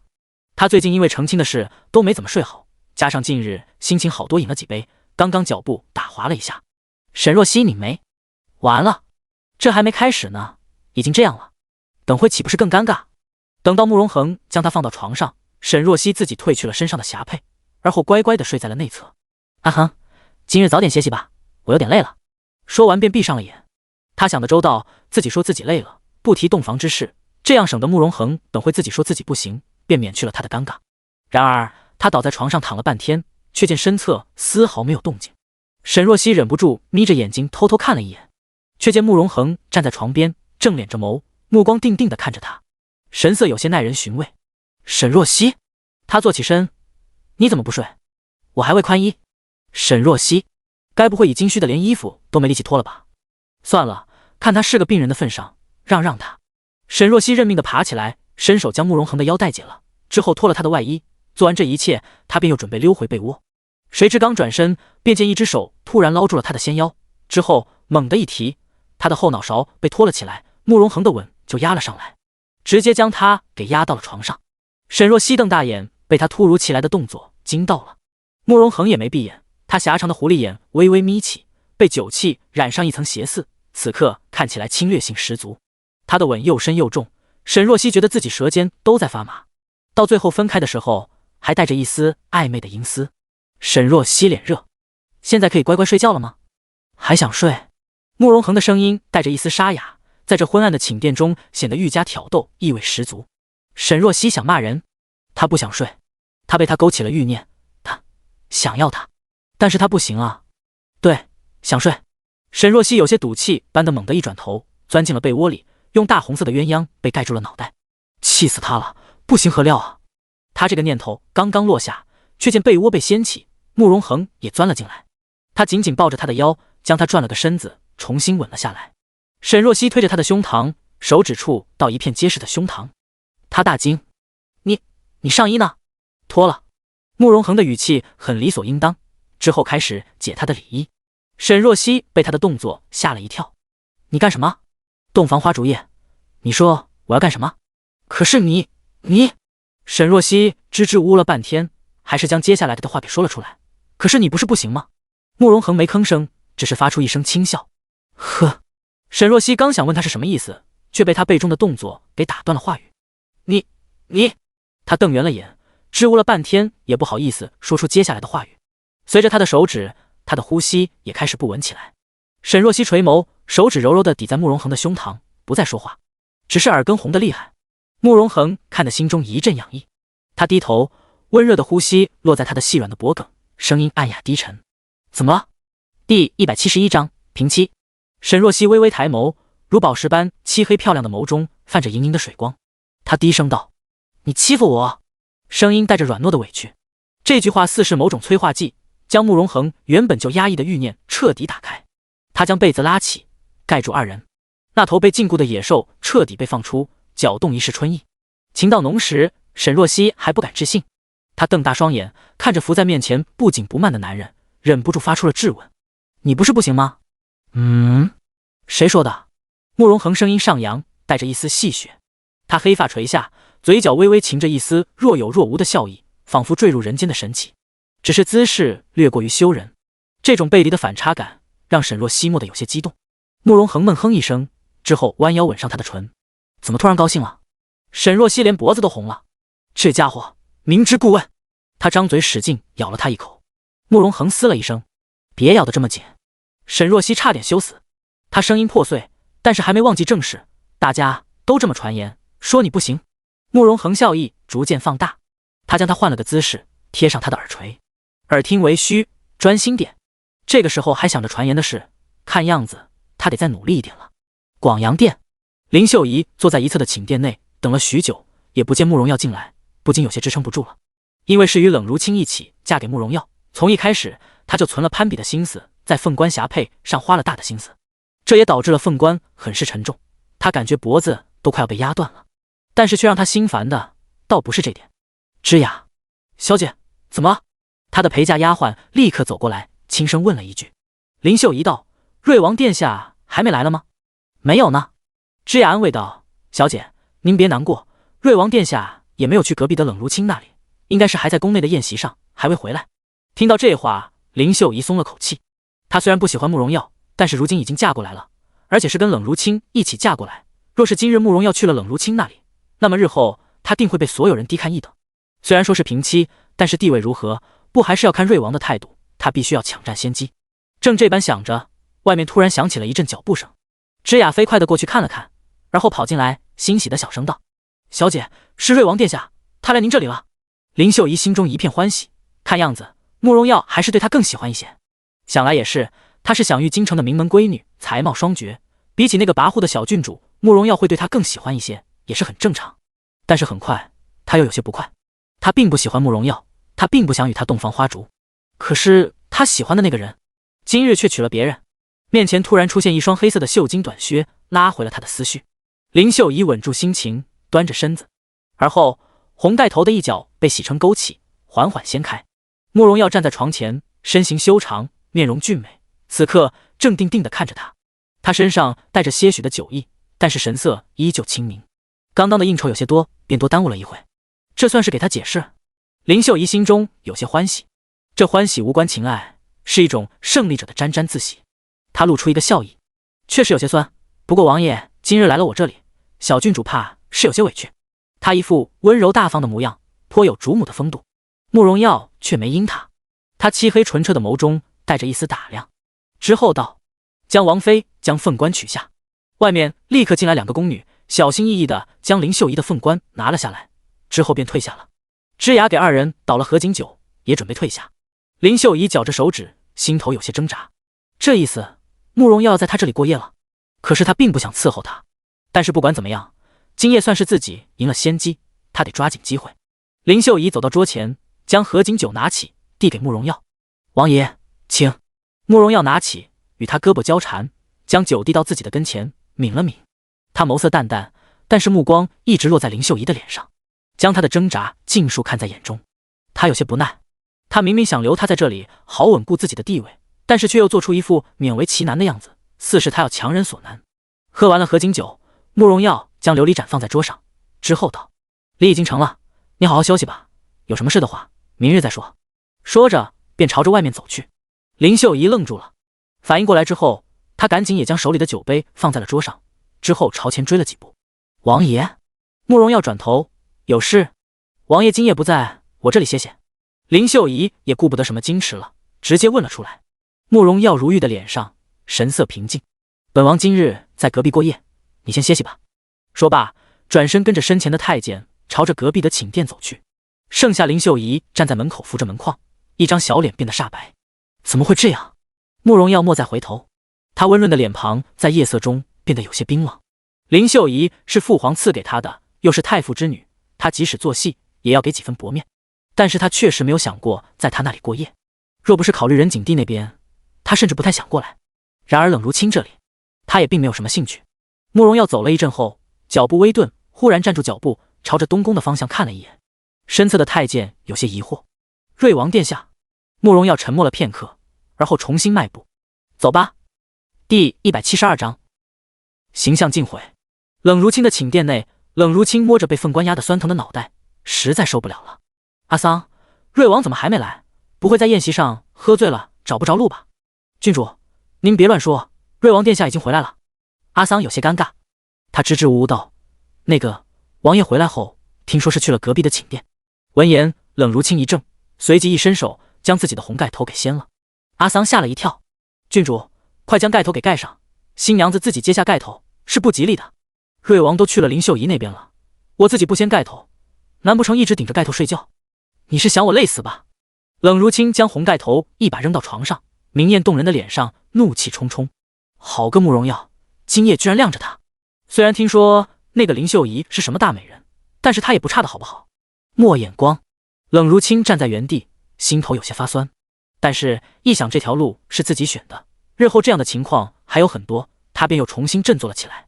他最近因为成亲的事都没怎么睡好，加上近日心情好多饮了几杯，刚刚脚步打滑了一下。沈若曦拧眉：“完了，这还没开始呢，已经这样了，等会岂不是更尴尬？”等到慕容恒将他放到床上，沈若曦自己褪去了身上的霞帔，而后乖乖地睡在了内侧。“阿恒，今日早点歇息吧，我有点累了。”说完便闭上了眼。他想得周到，自己说自己累了，不提洞房之事，这样省得慕容恒等会自己说自己不行，便免去了他的尴尬。然而他倒在床上躺了半天，却见身侧丝毫没有动静。沈若曦忍不住眯着眼睛偷偷看了一眼，却见慕容恒站在床边，正敛着眸，目光定定地看着他，神色有些耐人寻味。“沈若曦。”他坐起身：“你怎么不睡？我还未宽衣。沈若曦，该不会已经虚的连衣服都没力气脱了吧？算了，看他是个病人的份上，让他。沈若曦认命的爬起来，伸手将慕容恒的腰带解了，之后脱了他的外衣。做完这一切，他便又准备溜回被窝。谁知刚转身，便见一只手突然捞住了他的纤腰，之后猛地一提，他的后脑勺被拖了起来，慕容恒的吻就压了上来，直接将他给压到了床上。沈若曦瞪大眼，被他突如其来的动作惊到了。慕容恒也没闭眼，他狭长的狐狸眼微微眯起，被酒气染上一层邪色，此刻看起来侵略性十足。他的吻又深又重，沈若曦觉得自己舌尖都在发麻，到最后分开的时候还带着一丝暧昧的阴丝。沈若曦脸热，现在可以乖乖睡觉了吗？还想睡？慕容恒的声音带着一丝沙哑，在这昏暗的寝殿中显得愈加挑逗，意味十足。沈若曦想骂人，她不想睡，她被他勾起了欲念，她想要他，但是她不行啊。对，想睡。沈若曦有些赌气般的猛地一转头，钻进了被窝里，用大红色的鸳鸯被盖住了脑袋。气死他了，不行何料啊！他这个念头刚刚落下，却见被窝被掀起，慕容恒也钻了进来。他紧紧抱着他的腰，将他转了个身子，重新吻了下来。沈若曦推着他的胸膛，手指触到一片结实的胸膛。他大惊：你上衣呢？脱了。慕容恒的语气很理所应当，之后开始解他的里衣。沈若曦被他的动作吓了一跳。你干什么？洞房花烛夜，你说我要干什么？可是你……沈若曦支支吾吾了半天，还是将接下来的话给说了出来。可是你不是不行吗？慕容恒没吭声，只是发出一声轻笑。呵。沈若曦刚想问他是什么意思，却被他背中的动作给打断了话语。你……他瞪圆了眼，支吾了半天也不好意思说出接下来的话语。随着他的手指，他的呼吸也开始不稳起来。沈若曦垂眸，手指柔柔地抵在慕容恒的胸膛，不再说话，只是耳根红得厉害。慕容恒看得心中一阵痒意，他低头，温热的呼吸落在他的细软的脖颈，声音暗哑低沉。怎么了？第171章平妻。沈若曦微微抬眸，如宝石般漆黑漂亮的眸中泛着盈盈的水光。他低声道：你欺负我？声音带着软糯的委屈。这句话似是某种催化剂，将慕容恒原本就压抑的欲念彻底打开。他将被子拉起，盖住二人。那头被禁锢的野兽彻底被放出，搅动一世春意。情到浓时，沈若曦还不敢置信。她瞪大双眼，看着伏在面前不紧不慢的男人，忍不住发出了质问：你不是不行吗？谁说的？慕容恒声音上扬，带着一丝戏谑。他黑发垂下，嘴角微微噙着一丝若有若无的笑意，仿佛坠入人间的神奇。只是姿势略过于羞人，这种背离的反差感让沈若曦蓦得有些激动。慕容恒闷哼一声，之后弯腰吻上她的唇。怎么突然高兴了？沈若曦连脖子都红了。这家伙明知故问。他张嘴使劲咬了他一口。慕容恒嘶了一声：别咬得这么紧。沈若曦差点羞死。他声音破碎，但是还没忘记正事。大家都这么传言，说你不行。慕容恒笑意逐渐放大，他将他换了个姿势，贴上他的耳垂。耳听为虚，专心点。这个时候还想着传言的事，看样子他得再努力一点了。广阳殿，林秀仪坐在一侧的寝殿内，等了许久，也不见慕容耀进来，不禁有些支撑不住了。因为是与冷如清一起嫁给慕容耀，从一开始他就存了攀比的心思，在凤冠霞帔上花了大的心思，这也导致了凤冠很是沉重，他感觉脖子都快要被压断了。但是却让他心烦的倒不是这点。芝雅，小姐，怎么了？他的陪嫁丫鬟立刻走过来，轻声问了一句。林秀仪道：瑞王殿下还没来了吗？没有呢。芝雅安慰道：小姐，您别难过，瑞王殿下也没有去隔壁的冷如清那里，应该是还在宫内的宴席上，还未回来。听到这话，林秀仪松了口气。她虽然不喜欢慕容耀，但是如今已经嫁过来了，而且是跟冷如清一起嫁过来。若是今日慕容耀去了冷如清那里，那么日后她定会被所有人低看一等。虽然说是平妻，但是地位如何，不还是要看瑞王的态度，他必须要抢占先机。正这般想着，外面突然响起了一阵脚步声。芝雅飞快地过去看了看，而后跑进来，欣喜地小声道：小姐，是瑞王殿下，他来您这里了。林秀仪心中一片欢喜，看样子慕容耀还是对他更喜欢一些。想来也是，她是享誉京城的名门闺女，才貌双绝，比起那个跋扈的小郡主，慕容耀会对她更喜欢一些，也是很正常。但是很快他又有些不快，他并不喜欢慕容耀，他并不想与他洞房花烛。可是他喜欢的那个人，今日却娶了别人。面前突然出现一双黑色的绣金短靴，拉回了他的思绪。林秀仪稳住心情，端着身子，而后红盖头的一角被洗成枸杞，缓缓掀开。慕容耀站在床前，身形修长，面容俊美，此刻正定定地看着他。他身上带着些许的酒意，但是神色依旧清明。刚刚的应酬有些多，便多耽误了一会，这算是给他解释。林秀仪心中有些欢喜，这欢喜无关情爱，是一种胜利者的沾沾自喜。他露出一个笑意，确实有些酸，不过王爷今日来了我这里，小郡主怕是有些委屈。他一副温柔大方的模样，颇有主母的风度。慕容耀却没应他，他漆黑纯澈的眸中带着一丝打量，之后道：将王妃将凤冠取下。外面立刻进来2个宫女，小心翼翼地将林秀仪的凤冠拿了下来，之后便退下了。芝雅给2人倒了合卺酒，也准备退下。林秀仪绞着手指，心头有些挣扎，这意思慕容耀要在他这里过夜了。可是他并不想伺候他，但是不管怎么样，今夜算是自己赢了先机，他得抓紧机会。林秀仪走到桌前，将合卺酒拿起，递给慕容耀：王爷请。慕容耀拿起，与他胳膊交缠，将酒递到自己的跟前，抿了抿。他眸色淡淡，但是目光一直落在林秀仪的脸上，将她的挣扎尽数看在眼中。他有些不耐，他明明想留她在这里，好稳固自己的地位，但是却又做出一副勉为其难的样子，似是他要强人所难。喝完了合卺酒，慕容耀将琉璃盏放在桌上，之后道：礼已经成了，你好好休息吧，有什么事的话明日再说。说着便朝着外面走去。林秀仪愣住了，反应过来之后，他赶紧也将手里的酒杯放在了桌上，之后朝前追了几步。王爷。慕容耀转头：有事？王爷今夜不在我这里歇歇。林秀仪也顾不得什么矜持了，直接问了出来。慕容耀如玉的脸上神色平静：本王今日在隔壁过夜，你先歇息吧。说罢，转身跟着身前的太监朝着隔壁的寝殿走去。剩下林秀仪站在门口扶着门框，一张小脸变得煞白。怎么会这样？慕容耀莫再回头，他温润的脸庞在夜色中变得有些冰冷。林秀仪是父皇赐给他的，又是太傅之女，他即使做戏也要给几分薄面，但是他确实没有想过在他那里过夜。若不是考虑任景帝那边，他甚至不太想过来。然而冷如清这里，他也并没有什么兴趣。慕容耀走了一阵后，脚步微顿，忽然站住脚步，朝着东宫的方向看了一眼。身侧的太监有些疑惑：瑞王殿下。慕容耀沉默了片刻，而后重新迈步：走吧。第172章形象尽毁。冷如清的寝殿内，冷如清摸着被凤冠压得酸疼的脑袋，实在受不了了。阿桑，瑞王怎么还没来？不会在宴席上喝醉了找不着路吧？郡主，您别乱说，瑞王殿下已经回来了。阿桑有些尴尬，他支支吾吾道：那个王爷回来后，听说是去了隔壁的寝殿。闻言，冷如清一怔，随即一伸手将自己的红盖头给掀了。阿桑吓了一跳：郡主，快将盖头给盖上，新娘子自己揭下盖头是不吉利的。瑞王都去了林秀仪那边了，我自己不掀盖头，难不成一直顶着盖头睡觉？你是想我累死吧？冷如清将红盖头一把扔到床上，明艳动人的脸上怒气冲冲。好个慕容耀，今夜居然晾着他。虽然听说那个林秀仪是什么大美人，但是她也不差的好不好？莫眼光。冷如清站在原地，心头有些发酸，但是一想这条路是自己选的，日后这样的情况还有很多，他便又重新振作了起来。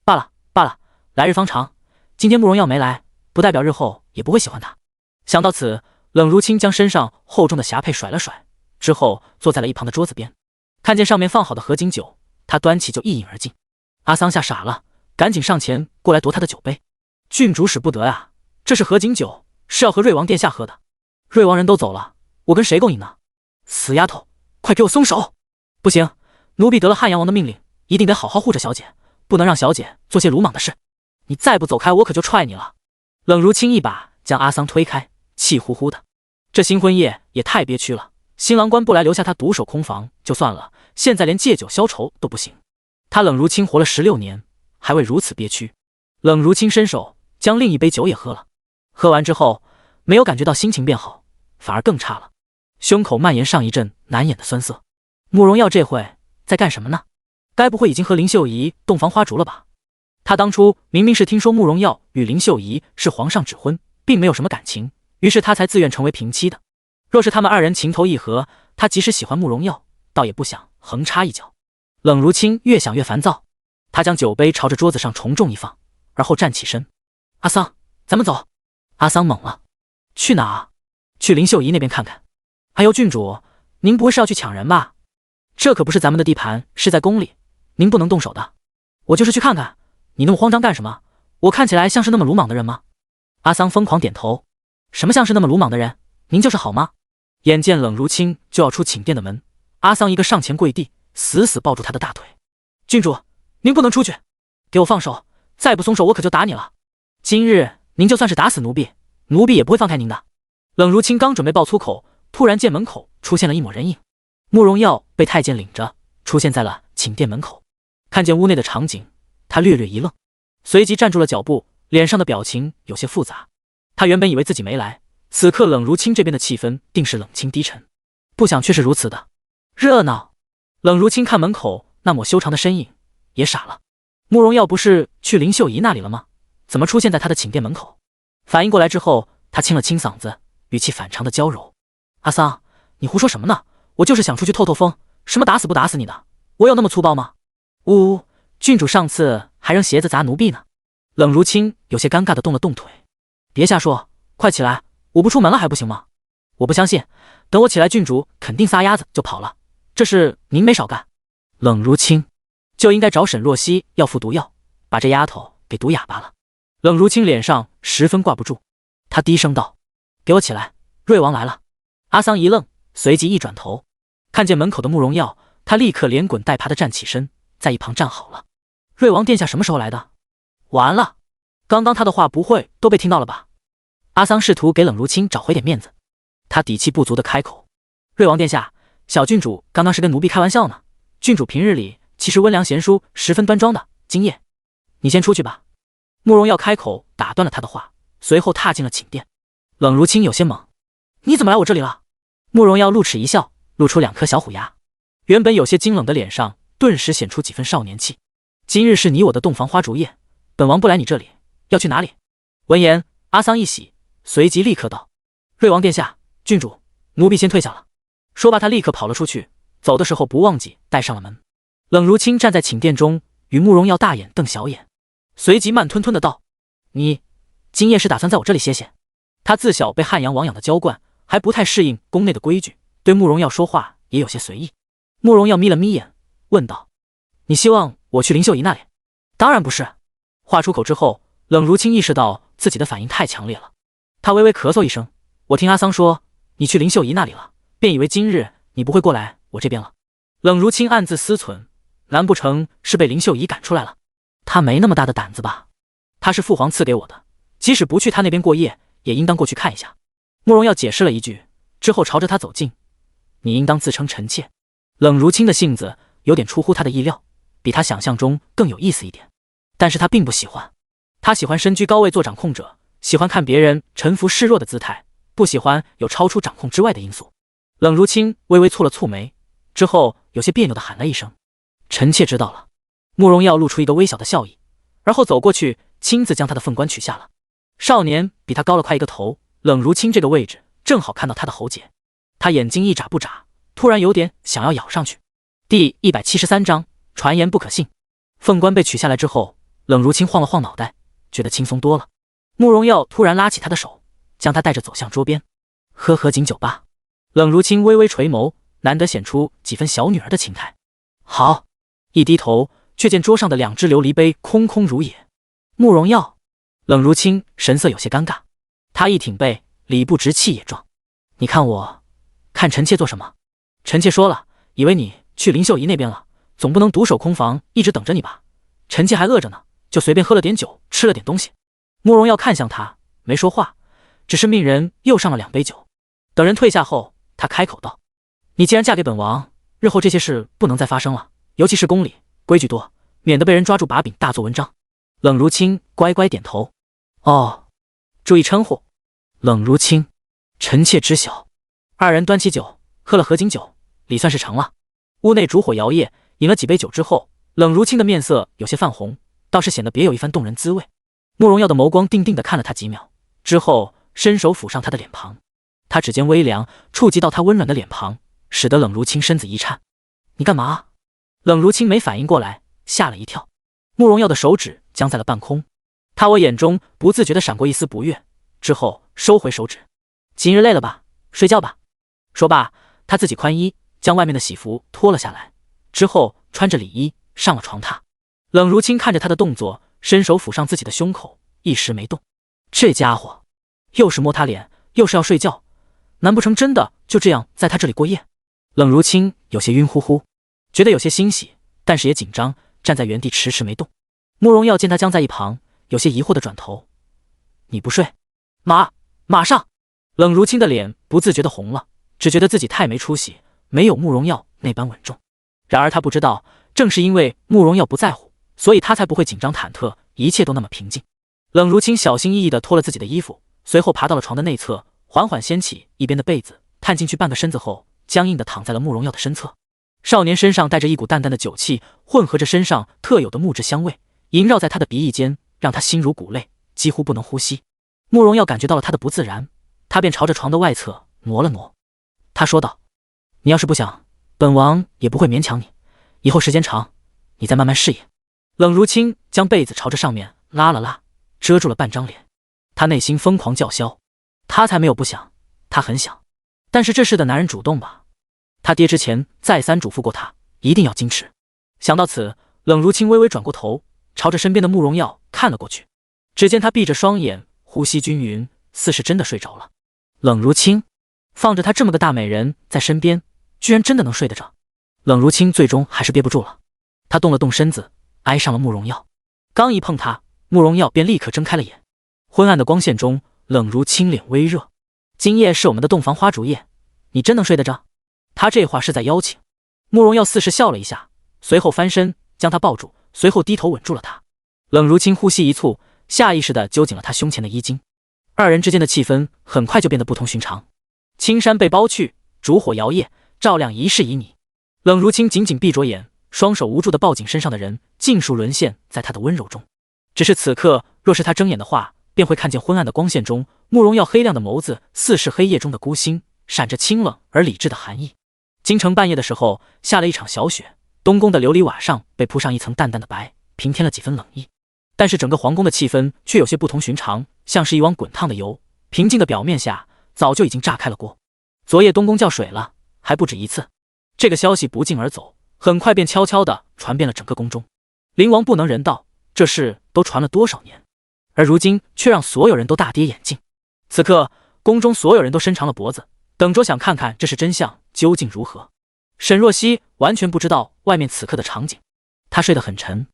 罢了罢了，来日方长，今天慕容耀没来，不代表日后也不会喜欢他。想到此，冷如清将身上厚重的霞帔甩了甩，之后坐在了一旁的桌子边，看见上面放好的合卺酒，他端起就一饮而尽。阿桑吓傻了，赶紧上前过来夺他的酒杯。郡主使不得啊，这是合卺酒，是要和瑞王殿下喝的。瑞王人都走了，我跟谁共饮呢？死丫头，快给我松手！不行，奴婢得了汉阳王的命令，一定得好好护着小姐，不能让小姐做些鲁莽的事。你再不走开，我可就踹你了。冷如清一把将阿桑推开，气呼呼的。这新婚夜也太憋屈了，新郎官不来留下他独守空房就算了，现在连借酒消愁都不行。他冷如清活了16年，还未如此憋屈。冷如清伸手将另一杯酒也喝了，喝完之后没有感觉到心情变好，反而更差了，胸口蔓延上一阵难掩的酸涩。慕容耀这会在干什么呢？该不会已经和林秀仪洞房花烛了吧？他当初明明是听说慕容耀与林秀仪是皇上指婚，并没有什么感情，于是他才自愿成为平妻的。若是他们二人情投意合，他即使喜欢慕容耀，倒也不想横插一脚。冷如清越想越烦躁，他将酒杯朝着桌子上重重一放，而后站起身。阿桑，咱们走。阿桑懵了，去哪啊？去林秀仪那边看看。哎呦，郡主，您不会是要去抢人吧？这可不是咱们的地盘，是在宫里，您不能动手的。我就是去看看，你那么慌张干什么？我看起来像是那么鲁莽的人吗？阿桑疯狂点头。什么像是那么鲁莽的人？您就是好吗？眼见冷如清就要出寝殿的门，阿桑一个上前跪地，死死抱住他的大腿。郡主，您不能出去，给我放手，再不松手我可就打你了。今日您就算是打死奴婢，奴婢也不会放开您的。冷如清刚准备爆粗口，突然见门口出现了一抹人影，慕容耀被太监领着出现在了寝殿门口。看见屋内的场景，他略略一愣，随即站住了脚步，脸上的表情有些复杂。他原本以为自己没来，此刻冷如清这边的气氛定是冷清低沉，不想却是如此的热闹。冷如清看门口那抹修长的身影，也傻了。慕容耀不是去林秀仪那里了吗？怎么出现在他的寝殿门口？反应过来之后，他清了清嗓子，语气反常的娇柔：“阿桑，你胡说什么呢？我就是想出去透透风，什么打死不打死你的？我有那么粗暴吗？”呜，郡主上次还扔鞋子砸奴婢呢。冷如清有些尴尬的动了动腿。别瞎说，快起来，我不出门了还不行吗？我不相信，等我起来，郡主肯定撒丫子就跑了。这事您没少干。冷如清就应该找沈若曦要服毒药，把这丫头给毒哑巴了。冷如清脸上十分挂不住，他低声道：“给我起来，瑞王来了。”阿桑一愣，随即一转头，看见门口的慕容耀，他立刻连滚带爬的站起身，在一旁站好了。瑞王殿下什么时候来的？完了，刚刚他的话不会都被听到了吧？阿桑试图给冷如清找回点面子，他底气不足的开口：“瑞王殿下，小郡主刚刚是跟奴婢开玩笑呢。郡主平日里其实温良贤淑，十分端庄的。今夜，你先出去吧。”慕容耀开口打断了他的话，随后踏进了寝殿。冷如清有些懵：“你怎么来我这里了？”慕容耀露齿一笑，露出两颗小虎牙，原本有些惊冷的脸上顿时显出几分少年气。“今日是你我的洞房花烛夜，本王不来你这里，要去哪里？”闻言，阿桑一喜，随即立刻道：“瑞王殿下，郡主，奴婢先退下了。”说罢，他立刻跑了出去，走的时候不忘记带上了门。冷如清站在寝殿中，与慕容耀大眼瞪小眼，随即慢吞吞的道：“你今夜是打算在我这里歇歇？”他自小被汉阳王养的娇惯，还不太适应宫内的规矩，对慕容耀说话也有些随意。慕容耀眯了眯眼，问道：“你希望我去林秀仪那里？”“当然不是。”话出口之后，冷如清意识到自己的反应太强烈了，他微微咳嗽一声：“我听阿桑说你去林秀仪那里了，便以为今日你不会过来我这边了。”冷如清暗自思忖，难不成是被林秀仪赶出来了？他没那么大的胆子吧？他是父皇赐给我的，即使不去他那边过夜，也应当过去看一下。慕容耀解释了一句，之后朝着他走近：“你应当自称臣妾。”冷如清的性子有点出乎他的意料，比他想象中更有意思一点，但是他并不喜欢。他喜欢身居高位做掌控者，喜欢看别人臣服示弱的姿态，不喜欢有超出掌控之外的因素。冷如清微微蹙了蹙眉，之后有些别扭的喊了一声：“臣妾知道了。”慕容耀露出一个微小的笑意，而后走过去，亲自将他的凤冠取下了。少年比他高了快一个头，冷如清这个位置正好看到他的喉结，他眼睛一眨不眨，突然有点想要咬上去。第173章传言不可信。凤冠被取下来之后，冷如清晃了晃脑袋，觉得轻松多了。慕容耀突然拉起他的手，将他带着走向桌边：“喝喝酒吧。”冷如清微微垂眸，难得显出几分小女儿的情态。“好。”一低头，却见桌上的2只琉璃杯空空如也。慕容耀，冷如清神色有些尴尬，他一挺背，理不直气也壮：“你看我，看臣妾做什么？臣妾说了，以为你去林秀仪那边了，总不能独守空房，一直等着你吧？臣妾还饿着呢，就随便喝了点酒，吃了点东西。”慕容耀看向他，没说话，只是命人又上了2杯酒。等人退下后，他开口道：“你既然嫁给本王，日后这些事不能再发生了，尤其是宫里规矩多，免得被人抓住把柄大做文章。”冷如清乖乖点头：“哦，注意称呼。”冷如清：“臣妾知晓。”二人端起酒，喝了合卺酒，礼算是成了。屋内烛火摇曳，饮了几杯酒之后，冷如清的面色有些泛红，倒是显得别有一番动人滋味。慕容耀的眸光定定地看了他几秒，之后伸手抚上他的脸庞。他指尖微凉，触及到他温软的脸庞，使得冷如清身子一颤。你干嘛？冷如清没反应过来，吓了一跳。慕容耀的手指僵在了半空，他我眼中不自觉地闪过一丝不悦，之后收回手指。今日累了吧，睡觉吧。说罢，他自己宽衣，将外面的喜服脱了下来，之后穿着里衣上了床榻。冷如清看着他的动作，伸手抚上自己的胸口，一时没动。这家伙又是摸他脸，又是要睡觉，难不成真的就这样在他这里过夜？冷如清有些晕乎乎，觉得有些欣喜，但是也紧张，站在原地迟迟没动。慕容耀见他僵在一旁，有些疑惑地转头：你不睡？马上！冷如清的脸不自觉地红了，只觉得自己太没出息，没有慕容耀那般稳重。然而他不知道，正是因为慕容耀不在乎，所以他才不会紧张忐忑，一切都那么平静。冷如清小心翼翼地脱了自己的衣服，随后爬到了床的内侧，缓缓掀起一边的被子，探进去半个身子后，僵硬地躺在了慕容耀的身侧。少年身上带着一股淡淡的酒气，混合着身上特有的木质香味，萦绕在他的鼻翼间，让他心如鼓擂，几乎不能呼吸。慕容耀感觉到了他的不自然，他便朝着床的外侧挪了挪。他说道：你要是不想，本王也不会勉强你，以后时间长，你再慢慢适应。冷如清将被子朝着上面拉了拉，遮住了半张脸。他内心疯狂叫嚣，他才没有不想，他很想，但是这事的男人主动吧。他爹之前再三嘱咐过他，一定要矜持。想到此，冷如清微微转过头，朝着身边的慕容耀看了过去。只见他闭着双眼，呼吸均匀，似是真的睡着了。冷如清放着他这么个大美人在身边，居然真的能睡得着。冷如清最终还是憋不住了，他动了动身子，挨上了慕容耀。刚一碰他，慕容耀便立刻睁开了眼。昏暗的光线中，冷如清脸微热。今夜是我们的洞房花烛夜，你真能睡得着？他这话是在邀请。慕容耀似是笑了一下，随后翻身将他抱住，随后低头吻住了他。冷如清呼吸一促，下意识地揪紧了他胸前的衣襟。二人之间的气氛很快就变得不同寻常。青山被剥去，烛火摇曳，照亮一世旖旎。冷如清紧紧闭着眼，双手无助地抱紧身上的人，尽数沦陷在他的温柔中。只是此刻，若是他睁眼的话，便会看见昏暗的光线中，慕容耀黑亮的眸子似是黑夜中的孤星，闪着清冷而理智的寒意。京城半夜的时候下了一场小雪，东宫的琉璃瓦上被铺上一层淡淡的白，平添了几分冷意。但是整个皇宫的气氛却有些不同寻常，像是一碗滚烫的油，平静的表面下早就已经炸开了锅。昨夜东宫叫水了，还不止一次。这个消息不胫而走，很快便悄悄地传遍了整个宫中。灵王不能人道，这事都传了多少年，而如今却让所有人都大跌眼镜。此刻宫中所有人都伸长了脖子，等着想看看这是真相究竟如何。沈若曦完全不知道外面此刻的场景，她睡得很沉。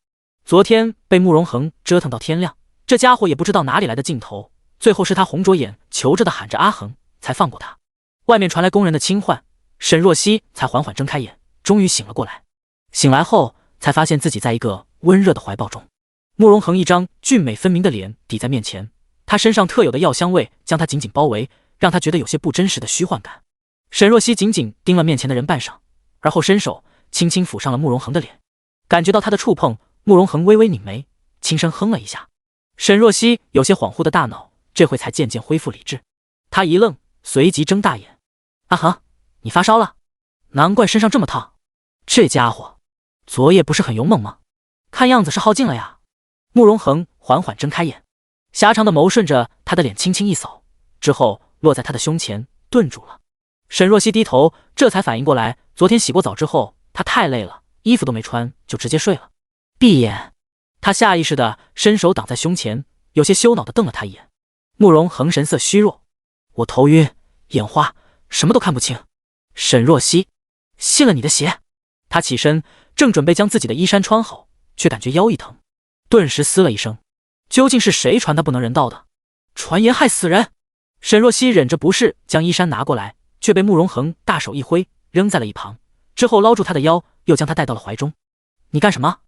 昨天被慕容恒折腾到天亮，这家伙也不知道哪里来的劲头，最后是他红着眼求着的喊着阿恒，才放过他。外面传来工人的轻唤，沈若曦才缓缓睁开眼，终于醒了过来。醒来后才发现自己在一个温热的怀抱中，慕容恒一张俊美分明的脸抵在面前，他身上特有的药香味将他紧紧包围，让他觉得有些不真实的虚幻感。沈若曦紧紧盯了面前的人半晌，而后伸手轻轻抚上了慕容恒的脸。感觉到他的触碰，慕容恒微微拧眉，轻声哼了一下。沈若曦有些恍惚的大脑这回才渐渐恢复理智，他一愣，随即睁大眼：阿恒，你发烧了？难怪身上这么烫，这家伙昨夜不是很勇猛吗？看样子是耗尽了呀。慕容恒缓缓睁开眼，狭长的眸顺着他的脸轻轻一扫，之后落在他的胸前，顿住了。沈若曦低头，这才反应过来，昨天洗过澡之后，他太累了，衣服都没穿就直接睡了。闭眼，他下意识地伸手挡在胸前，有些羞恼地瞪了他一眼。慕容恒神色虚弱：我头晕眼花，什么都看不清。沈若曦，信了你的邪。他起身正准备将自己的衣衫穿好，却感觉腰一疼，顿时嘶了一声。究竟是谁传他不能人道的？传言害死人。沈若曦忍着不适将衣衫拿过来，却被慕容恒大手一挥扔在了一旁，之后捞住他的腰，又将他带到了怀中。你干什么？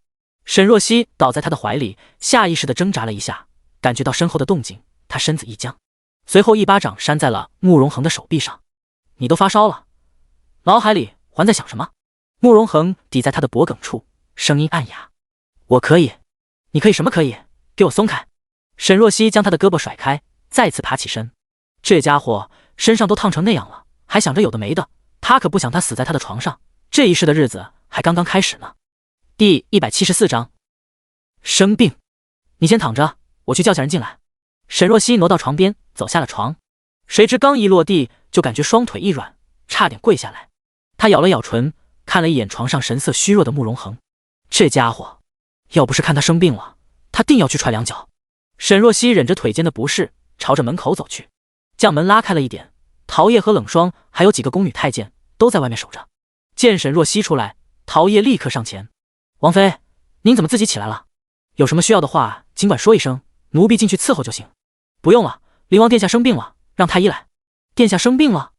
沈若曦倒在他的怀里，下意识地挣扎了一下，感觉到身后的动静，他身子一僵，随后一巴掌扇在了慕容恒的手臂上。你都发烧了，脑海里还在想什么？慕容恒抵在他的脖颈处，声音暗哑：我可以。你可以什么可以？给我松开。沈若曦将他的胳膊甩开，再次爬起身。这家伙身上都烫成那样了，还想着有的没的。他可不想他死在他的床上，这一世的日子还刚刚开始呢。第174章，生病。你先躺着，我去叫下人进来。沈若曦挪到床边，走下了床。谁知刚一落地，就感觉双腿一软，差点跪下来。他咬了咬唇，看了一眼床上神色虚弱的慕容恒，这家伙，要不是看他生病了，他定要去踹2脚。沈若曦忍着腿间的不适，朝着门口走去，将门拉开了一点。陶叶和冷霜还有几个宫女太监都在外面守着。见沈若曦出来，陶叶立刻上前：“王妃，您怎么自己起来了？有什么需要的话，尽管说一声，奴婢进去伺候就行。”“不用了，灵王殿下生病了，让太医来。”“殿下生病了？”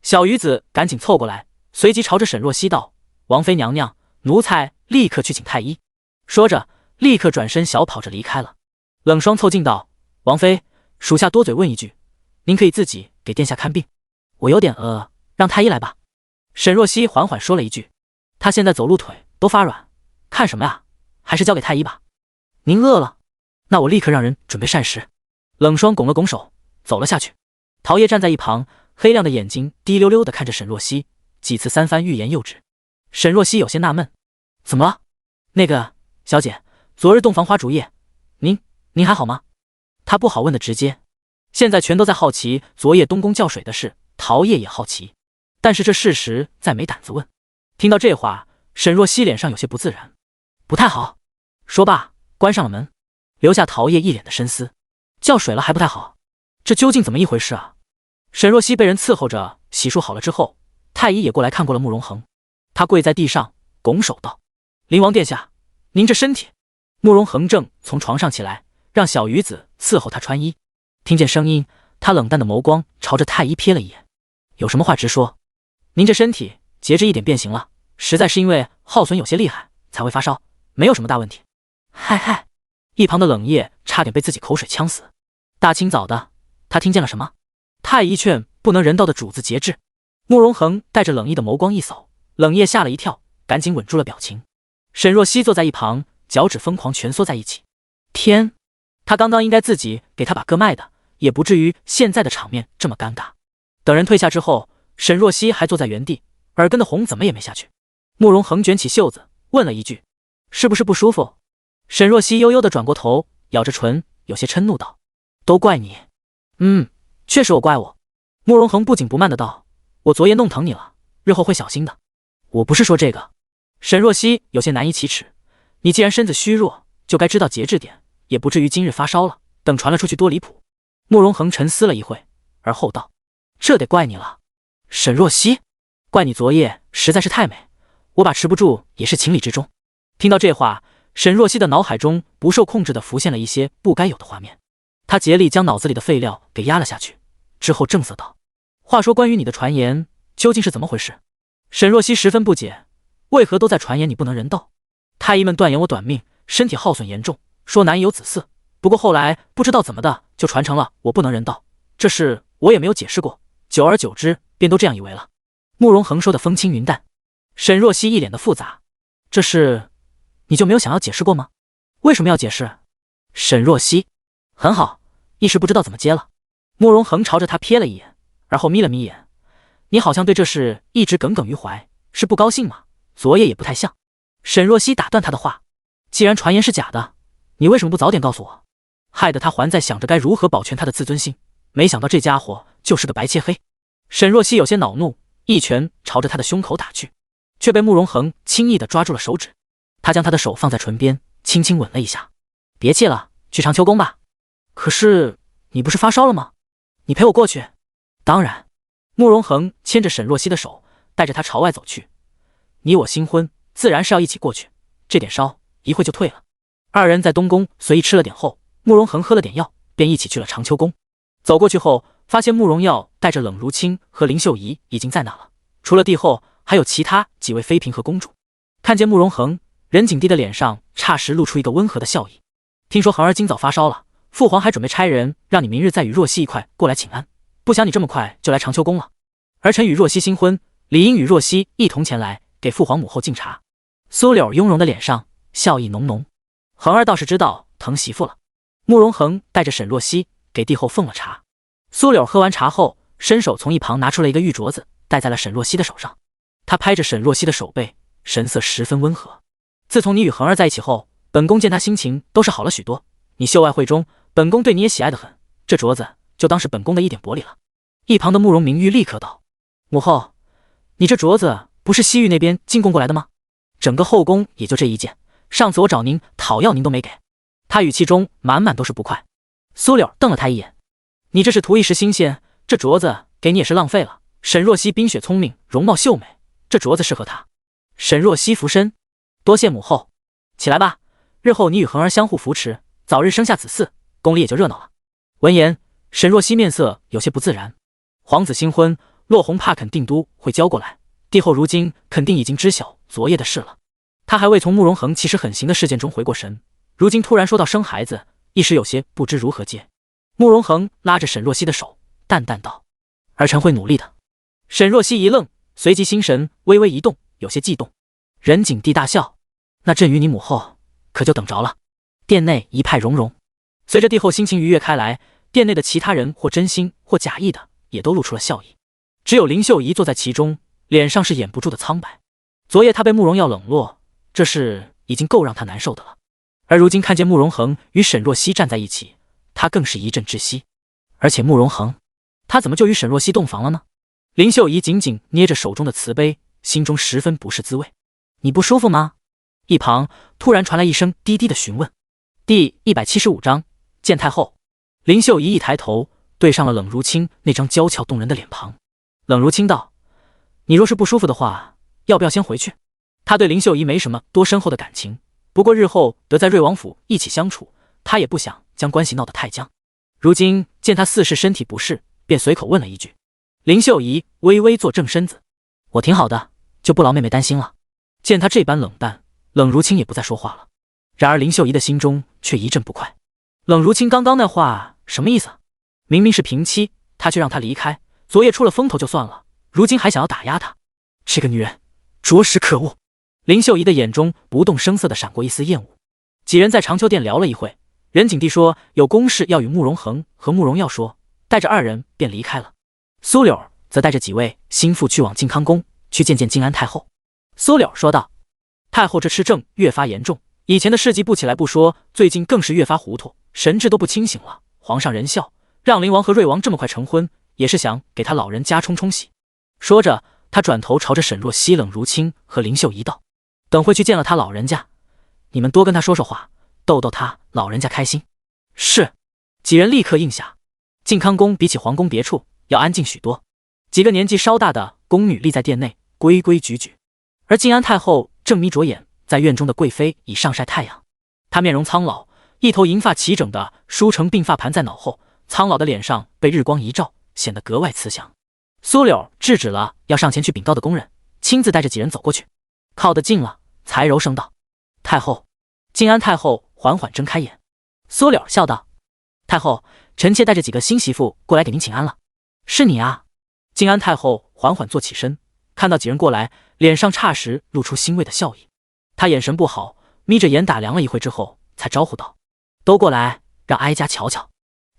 小鱼子赶紧凑过来，随即朝着沈若曦道：“王妃娘娘，奴才立刻去请太医。”说着，立刻转身小跑着离开了。冷霜凑近道：“王妃，属下多嘴问一句，您可以自己给殿下看病？我有点饿，让太医来吧。”沈若曦缓缓说了一句：“她现在走路腿都发软，看什么呀？还是交给太医吧。”“您饿了？那我立刻让人准备膳食。”冷霜拱了拱手，走了下去。陶叶站在一旁，黑亮的眼睛滴溜溜地看着沈若曦，几次三番欲言又止。沈若曦有些纳闷：“怎么了？那个小姐，昨日洞房花烛夜，您还好吗？”她不好问的直接，现在全都在好奇昨夜东宫叫水的事，陶叶也好奇，但是这事实再没胆子问。听到这话，沈若曦脸上有些不自然：“不太好。”说罢关上了门，留下陶叶一脸的深思。叫水了还不太好，这究竟怎么一回事啊？沈若曦被人伺候着洗漱好了之后，太医也过来看过了慕容恒。他跪在地上拱手道：“灵王殿下，您这身体……”慕容恒正从床上起来，让小鱼子伺候他穿衣。听见声音，他冷淡的眸光朝着太医瞥了一眼：“有什么话直说。您这身体节制一点便行了，实在是因为耗损有些厉害才会发烧，没有什么大问题。”“嗨嗨！”一旁的冷夜差点被自己口水呛死。大清早的，他听见了什么？太医劝不能人道的主子节制。慕容恒带着冷意的眸光一扫，冷夜吓了一跳，赶紧稳住了表情。沈若曦坐在一旁，脚趾疯狂蜷缩在一起。天，他刚刚应该自己给他把个脉的，也不至于现在的场面这么尴尬。等人退下之后，沈若曦还坐在原地，耳根的红怎么也没下去。慕容恒卷起袖子问了一句：“是不是不舒服？”沈若曦悠悠地转过头，咬着唇，有些嗔怒道：“都怪你。”“确实我怪我。”慕容恒不紧不慢的道：“我昨夜弄疼你了，日后会小心的。”“我不是说这个。”沈若曦有些难以启齿：“你既然身子虚弱，就该知道节制点，也不至于今日发烧了，等传了出去多离谱。”慕容恒沉思了一会，而后道：“这得怪你了。”“沈若曦，怪你昨夜实在是太美，我把持不住也是情理之中。”听到这话，沈若曦的脑海中不受控制地浮现了一些不该有的画面，她竭力将脑子里的废料给压了下去，之后正色道：“话说关于你的传言究竟是怎么回事？”沈若曦十分不解，为何都在传言你不能人道？太医们断言我短命，身体耗损严重，说难以有子嗣，不过后来不知道怎么的就传成了我不能人道，这事我也没有解释过，久而久之便都这样以为了。慕容恒说的风轻云淡。沈若曦一脸的复杂：“这事你就没有想要解释过吗？为什么要解释？”沈若曦：“很好，一时不知道怎么接了。”慕容恒朝着他瞥了一眼，而后眯了眯眼：“你好像对这事一直耿耿于怀，是不高兴吗？昨夜也不太像。”沈若曦打断他的话：“既然传言是假的，你为什么不早点告诉我？”害得他还在想着该如何保全他的自尊心，没想到这家伙就是个白切黑。沈若曦有些恼怒，一拳朝着他的胸口打去，却被慕容恒轻易地抓住了手指。他将他的手放在唇边，轻轻吻了一下：“别气了，去长秋宫吧。”“可是你不是发烧了吗？你陪我过去。”“当然。”慕容恒牵着沈若曦的手，带着她朝外走去。“你我新婚，自然是要一起过去，这点烧一会就退了。”二人在东宫随意吃了点后，慕容恒喝了点药，便一起去了长秋宫。走过去后，发现慕容耀带着冷如清和林秀仪已经在那了，除了帝后，还有其他几位妃嫔和公主。看见慕容恒，任景帝的脸上霎时露出一个温和的笑意：“听说恒儿今早发烧了，父皇还准备差人让你明日再与若曦一块过来请安，不想你这么快就来长秋宫了。儿臣与若曦新婚，理应与若曦一同前来给父皇母后敬茶。”苏柳雍容的脸上笑意浓浓：“恒儿倒是知道疼媳妇了。”慕容恒带着沈若曦给帝后奉了茶。苏柳喝完茶后，伸手从一旁拿出了一个玉镯子，戴在了沈若曦的手上。他拍着沈若曦的手背，神色十分温和。自从你与恒儿在一起后，本宫见他心情都是好了许多。你秀外慧中，本宫对你也喜爱得很。这镯子就当是本宫的一点薄礼了。一旁的慕容明玉立刻道：母后，你这镯子不是西域那边进贡过来的吗？整个后宫也就这一件，上次我找您讨要您都没给。他语气中满满都是不快。苏柳瞪了他一眼：你这是图一时新鲜，这镯子给你也是浪费了。沈若曦冰雪聪明，容貌秀美，这镯子适合她。沈若曦俯身：多谢母后。起来吧，日后你与恒儿相互扶持，早日生下子嗣，宫里也就热闹了。闻言，沈若曦面色有些不自然。皇子新婚，洛红怕肯定都会交过来，帝后如今肯定已经知晓昨夜的事了。他还未从慕容恒其实狠行的事件中回过神，如今突然说到生孩子，一时有些不知如何接。慕容恒拉着沈若曦的手，淡淡道：儿臣会努力的。沈若曦一愣，随即心神微微一动，有些悸动。任景帝大笑：那朕与你母后可就等着了。殿内一派融融。随着帝后心情愉悦开来，殿内的其他人或真心或假意的也都露出了笑意，只有林秀仪坐在其中，脸上是掩不住的苍白。昨夜她被慕容耀冷落，这事已经够让她难受的了，而如今看见慕容恒与沈若曦站在一起，她更是一阵窒息。而且慕容恒，他怎么就与沈若曦洞房了呢？林秀仪紧紧捏着手中的瓷杯，心中十分不是滋味。你不舒服吗？一旁突然传来一声低低的询问。第175章见太后。林秀仪一抬头，对上了冷如清那张娇俏动人的脸庞。冷如清道：你若是不舒服的话，要不要先回去？他对林秀仪没什么多深厚的感情，不过日后得在瑞王府一起相处，他也不想将关系闹得太僵。如今见他似是身体不适，便随口问了一句。林秀仪微微坐正身子：我挺好的，就不劳妹妹担心了。见他这般冷淡，冷如清也不再说话了。然而林秀仪的心中却一阵不快。冷如清刚刚那话什么意思？明明是平妻，他却让他离开，昨夜出了风头就算了，如今还想要打压他，这个女人着实可恶。林秀仪的眼中不动声色地闪过一丝厌恶。几人在长秋殿聊了一会，任景帝说有公事要与慕容恒和慕容耀说，带着二人便离开了。苏柳则带着几位心腹去往靖康宫，去见见靖安太后。苏柳说道：太后这痴症越发严重，以前的事迹不起来不说，最近更是越发糊涂，神志都不清醒了。皇上仁孝，让灵王和瑞王这么快成婚，也是想给他老人家冲冲喜。说着，他转头朝着沈若曦、冷如清和林秀仪道：等会去见了他老人家，你们多跟他说说话，逗逗他老人家开心。是。几人立刻应下。靖康宫比起皇宫别处要安静许多，几个年纪稍大的宫女立在殿内规规矩矩，而靖安太后正眯着眼，在院中的贵妃已上晒太阳。她面容苍老，一头银发齐整的梳成鬓发盘在脑后，苍老的脸上被日光一照，显得格外慈祥。苏柳制止了要上前去禀告的宫人，亲自带着几人走过去，靠得近了才柔声道：太后。靖安太后缓缓睁开眼。苏柳笑道：太后，臣妾带着几个新媳妇过来给您请安了。是你啊。靖安太后缓缓坐起身，看到几人过来，脸上霎时露出欣慰的笑意。她眼神不好，眯着眼打量了一会之后，才招呼道：都过来，让哀家瞧瞧。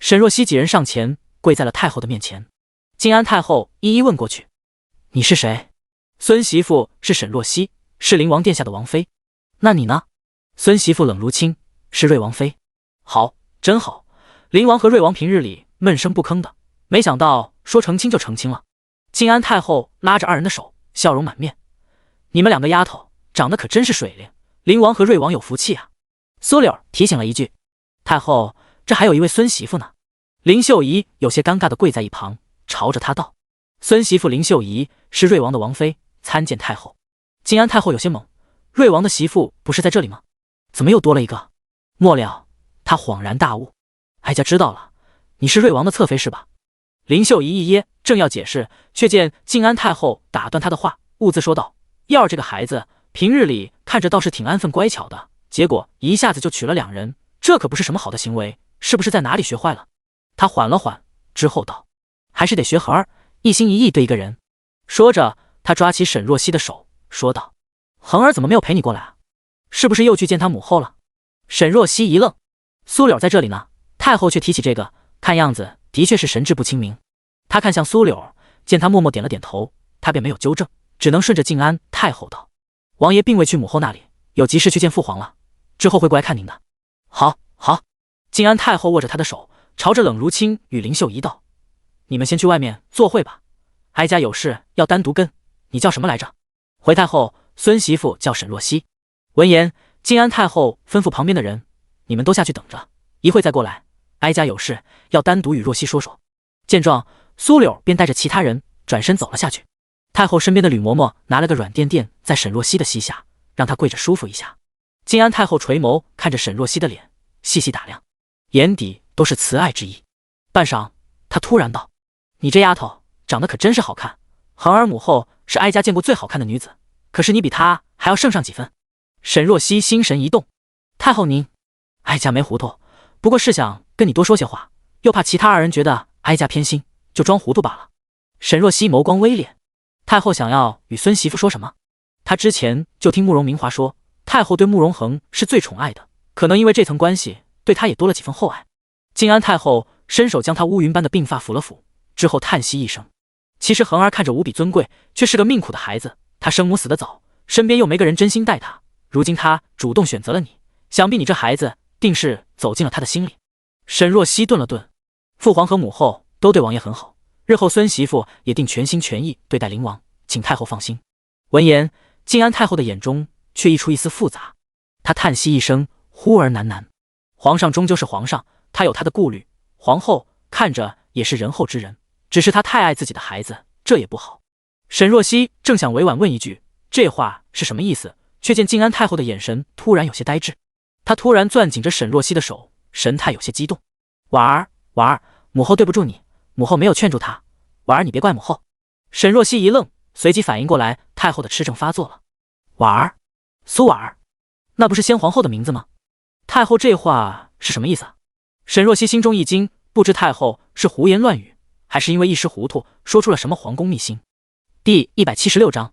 沈若曦几人上前跪在了太后的面前。靖安太后一一问过去：你是谁？孙媳妇是沈若曦，是灵王殿下的王妃。那你呢？孙媳妇冷如清，是瑞王妃。好，真好。灵王和瑞王平日里闷声不吭的，没想到说成亲就成亲了。靖安太后拉着二人的手，笑容满面：你们两个丫头长得可真是水灵，灵王和瑞王有福气啊。苏柳提醒了一句：太后，这还有一位孙媳妇呢。林秀仪有些尴尬的跪在一旁，朝着他道：孙媳妇林秀仪是瑞王的王妃，参见太后。靖安太后有些懵，瑞王的媳妇不是在这里吗？怎么又多了一个？末了他恍然大悟：哀家知道了，你是瑞王的侧妃是吧？林秀仪一噎，正要解释，却见靖安太后打断他的话，兀自说道：耀儿这个孩子平日里看着倒是挺安分乖巧的，结果一下子就娶了两人，这可不是什么好的行为，是不是在哪里学坏了？他缓了缓之后道：还是得学恒儿，一心一意对一个人。说着，他抓起沈若曦的手说道：恒儿怎么没有陪你过来啊？是不是又去见他母后了？沈若曦一愣，苏柳在这里呢，太后却提起这个，看样子的确是神志不清明。他看向苏柳，见他默默点了点头，他便没有纠正，只能顺着静安太后道：“王爷并未去母后那里，有急事去见父皇了，之后会过来看您的。”好，好。静安太后握着他的手，朝着冷如清与林秀仪道：“你们先去外面坐会吧，哀家有事要单独跟。你叫什么来着？”回太后，孙媳妇叫沈若曦。闻言，静安太后吩咐旁边的人：“你们都下去等着，一会再过来。哀家有事要单独与若曦说说。”见状，苏柳便带着其他人转身走了下去。太后身边的吕嬷嬷拿了个软垫垫在沈若曦的膝下，让她跪着舒服一下。静安太后垂眸看着沈若曦的脸，细细打量，眼底都是慈爱之意。半晌，她突然道：“你这丫头长得可真是好看，恒儿母后是哀家见过最好看的女子，可是你比她还要胜上几分。”沈若曦心神一动：“太后您，哀家没糊涂，不过是想跟你多说些话，又怕其他二人觉得哀家偏心，就装糊涂罢了。”沈若曦眸光微敛：“太后想要与孙媳妇说什么？”她之前就听慕容明华说，太后对慕容恒是最宠爱的，可能因为这层关系，对他也多了几分厚爱。静安太后伸手将他乌云般的鬓发抚了抚，之后叹息一声：“其实恒儿看着无比尊贵，却是个命苦的孩子。他生母死得早，身边又没个人真心待他。如今他主动选择了你，想必你这孩子定是走进了他的心里。”沈若曦顿了顿：“父皇和母后都对王爷很好，日后孙媳妇也定全心全意对待灵王，请太后放心。”闻言，静安太后的眼中却溢出一丝复杂，她叹息一声，忽而喃喃：“皇上终究是皇上，他有他的顾虑。皇后看着也是仁厚之人，只是他太爱自己的孩子，这也不好。”沈若曦正想委婉问一句这话是什么意思，却见静安太后的眼神突然有些呆滞，她突然攥紧着沈若曦的手，神态有些激动：“婉儿，婉儿，母后对不住你，母后没有劝住她，婉儿你别怪母后。”沈若曦一愣，随即反应过来太后的痴症发作了。婉儿，苏婉儿，那不是先皇后的名字吗？太后这话是什么意思啊？沈若曦心中一惊，不知太后是胡言乱语，还是因为一时糊涂说出了什么皇宫秘辛。第176章，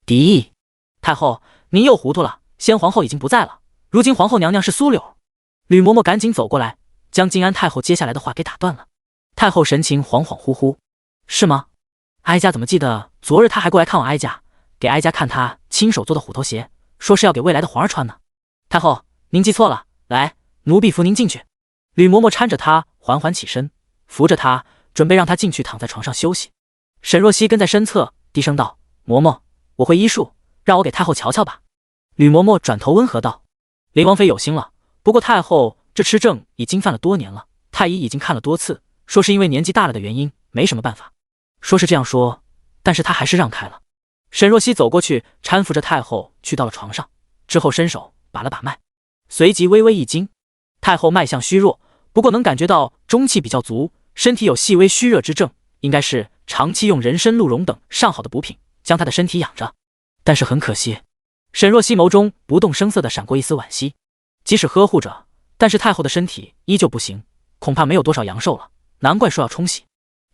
敌意。太后，您又糊涂了，先皇后已经不在了，如今皇后娘娘是苏柳。吕嬷嬷赶紧走过来，将静安太后接下来的话给打断了。太后神情恍恍惚惚：“是吗？哀家怎么记得昨日她还过来看望哀家，给哀家看她亲手做的虎头鞋，说是要给未来的皇儿穿呢。太后，您记错了，来，奴婢扶您进去。”吕嬷嬷搀着她缓缓起身，扶着她，准备让她进去躺在床上休息。沈若曦跟在身侧，低声道：“嬷嬷，我会医术，让我给太后瞧瞧吧。”吕嬷嬷转头温和道：“林王妃有心了，不过太后这痴症已经犯了多年了，太医已经看了多次，说是因为年纪大了的原因，没什么办法。”说是这样说，但是她还是让开了。沈若曦走过去，搀扶着太后去到了床上，之后伸手把了把脉，随即微微一惊。太后脉象虚弱，不过能感觉到中气比较足，身体有细微虚热之症，应该是长期用人参、鹿茸等上好的补品将她的身体养着。但是很可惜，沈若曦眸中不动声色地闪过一丝惋惜。即使呵护着，但是太后的身体依旧不行，恐怕没有多少阳寿了，难怪说要冲洗。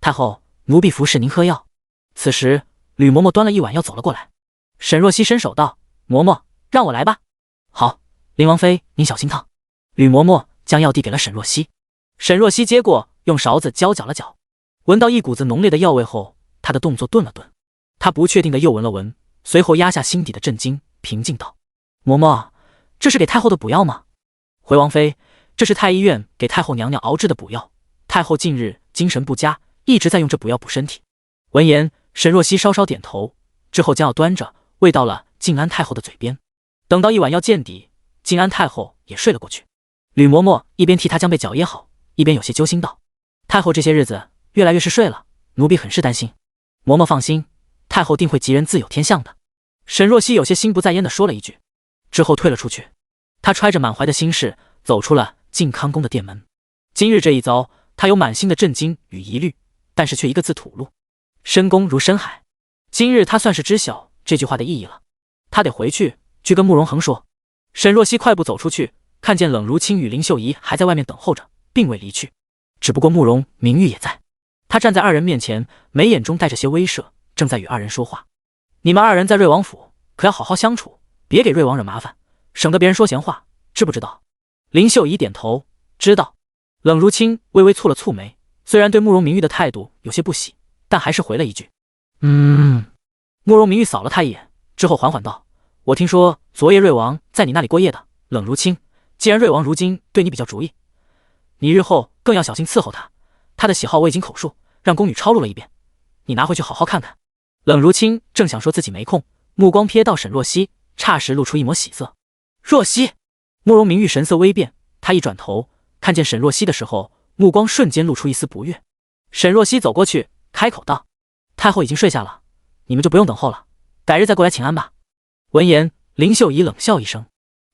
太后，奴婢服侍您喝药。此时吕嬷嬷端了一碗药走了过来。沈若曦伸手道：“嬷嬷，让我来吧。”“好，林王妃您小心烫。”吕嬷嬷将药递给了沈若曦。沈若曦接过，用勺子搅搅了搅，闻到一股子浓烈的药味后，她的动作顿了顿。她不确定的又闻了闻，随后压下心底的震惊，平静道：“嬷嬷，这是给太后的补药吗？”“回王妃，这是太医院给太后娘娘熬制的补药，太后近日精神不佳，一直在用这补药补身体。”闻言，沈若曦稍稍点头，之后将药端着喂到了静安太后的嘴边。等到一碗药见底，静安太后也睡了过去。吕嬷嬷一边替她将被搅噎好，一边有些揪心道：“太后这些日子越来越是睡了，奴婢很是担心。”“嬷嬷放心，太后定会吉人自有天相的。”沈若曦有些心不在焉地说了一句，之后退了出去。她揣着满怀的心事走出了靖康宫的殿门。今日这一遭，她有满心的震惊与疑虑，但是却一个字吐露：深宫如深海。今日她算是知晓这句话的意义了。她得回去跟慕容恒说。沈若曦快步走出去，看见冷如清与林秀仪还在外面等候着，并未离去。只不过慕容明玉也在，他站在二人面前，眉眼中带着些威慑，正在与二人说话：“你们二人在瑞王府可要好好相处，别给瑞王惹麻烦，省得别人说闲话，知不知道？”林秀仪点头：“知道。”冷如清微微蹙了蹙眉，虽然对慕容明玉的态度有些不喜，但还是回了一句：“慕容明玉扫了他一眼，之后缓缓道：“我听说昨夜瑞王在你那里过夜的。冷如清，既然瑞王如今对你比较主意，你日后更要小心伺候他。他的喜好我已经口述，让宫女抄录了一遍，你拿回去好好看看。”冷如清正想说自己没空，目光瞥到沈若曦，霎时露出一抹喜色。若曦，慕容明玉神色微变，他一转头看见沈若曦的时候，目光瞬间露出一丝不悦。沈若曦走过去，开口道：“太后已经睡下了，你们就不用等候了，改日再过来请安吧。”闻言，林秀仪冷笑一声：“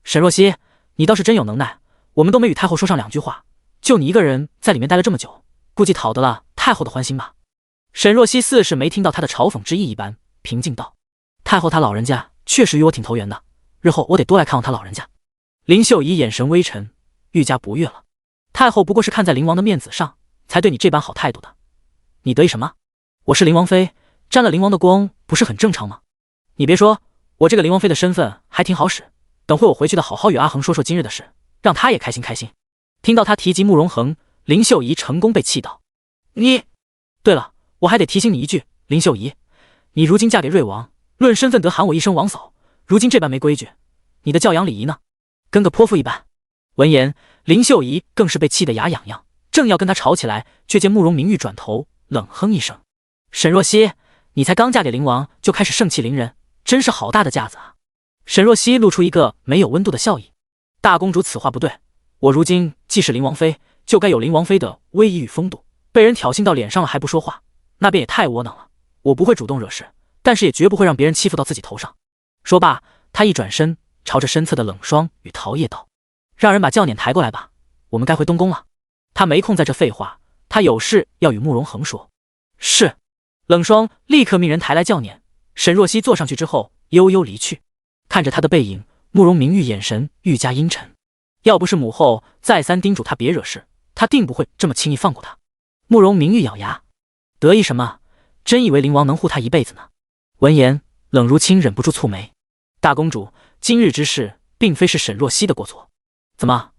沈若曦，你倒是真有能耐，我们都没与太后说上两句话，就你一个人在里面待了这么久，估计讨得了太后的欢心吧。”沈若曦似是没听到他的嘲讽之意一般，平静道：“太后她老人家确实与我挺投缘的，日后我得多来看望她老人家。”林秀仪眼神微沉，愈加不悦了：“太后不过是看在灵王的面子上，才对你这般好态度的，你得意什么？我是灵王妃，沾了灵王的光，不是很正常吗？你别说，我这个灵王妃的身份还挺好使，等会我回去的好好与阿恒说说今日的事，让他也开心开心。”听到他提及慕容恒，林秀仪成功被气到：“你……对了，我还得提醒你一句，林秀仪，你如今嫁给瑞王，论身份得喊我一声王嫂，如今这般没规矩，你的教养礼仪呢？跟个泼妇一般。”闻言，林秀仪更是被气得牙痒痒，正要跟他吵起来，却见慕容明玉转头冷哼一声：“沈若曦，你才刚嫁给灵王就开始盛气凌人，真是好大的架子啊！”沈若曦露出一个没有温度的笑意：“大公主此话不对，我如今既是灵王妃，就该有灵王妃的威仪与风度，被人挑衅到脸上了还不说话，那便也太窝囊了。我不会主动惹事，但是也绝不会让别人欺负到自己头上。”说罢，他一转身，朝着身侧的冷霜与陶叶道：“让人把轿辇抬过来吧，我们该回东宫了。”他没空在这废话，他有事要与慕容恒说。是。冷霜立刻命人抬来轿辇，沈若曦坐上去之后，悠悠离去。看着他的背影，慕容明玉眼神愈加阴沉。要不是母后再三叮嘱他别惹事，他定不会这么轻易放过他。慕容明玉咬牙，得意什么？真以为灵王能护他一辈子呢？闻言，冷如清忍不住蹙眉：“大公主，今日之事并非是沈若曦的过错，怎么，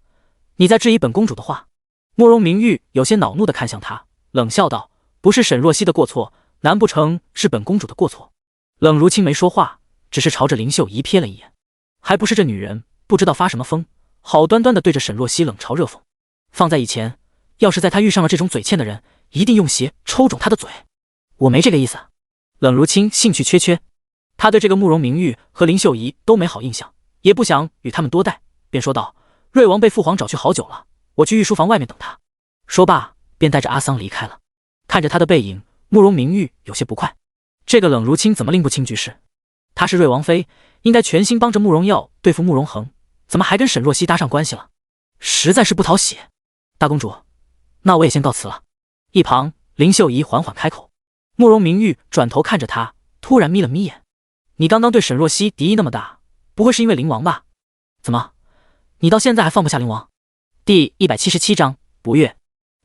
你在质疑本公主的话？”慕容明玉有些恼怒地看向他，冷笑道：“不是沈若曦的过错，难不成是本公主的过错？”冷如清没说话，只是朝着林秀仪瞥了一眼，还不是这女人不知道发什么疯，好端端地对着沈若曦冷嘲热讽。放在以前，要是在她遇上了这种嘴欠的人，一定用鞋抽肿她的嘴。我没这个意思。冷如清兴趣缺缺，他对这个慕容明玉和林秀仪都没好印象，也不想与他们多待，便说道：“瑞王被父皇找去好久了，我去御书房外面等他。”说罢，便带着阿桑离开了。看着他的背影，慕容明玉有些不快，这个冷如清怎么拎不清局势？她是瑞王妃，应该全心帮着慕容耀对付慕容恒，怎么还跟沈若曦搭上关系了？实在是不讨喜。大公主，那我也先告辞了。一旁，林秀仪缓缓开口。慕容明玉转头看着他，突然眯了眯眼：“你刚刚对沈若曦敌意那么大，不会是因为灵王吧？怎么，你到现在还放不下灵王？”第177章不悦。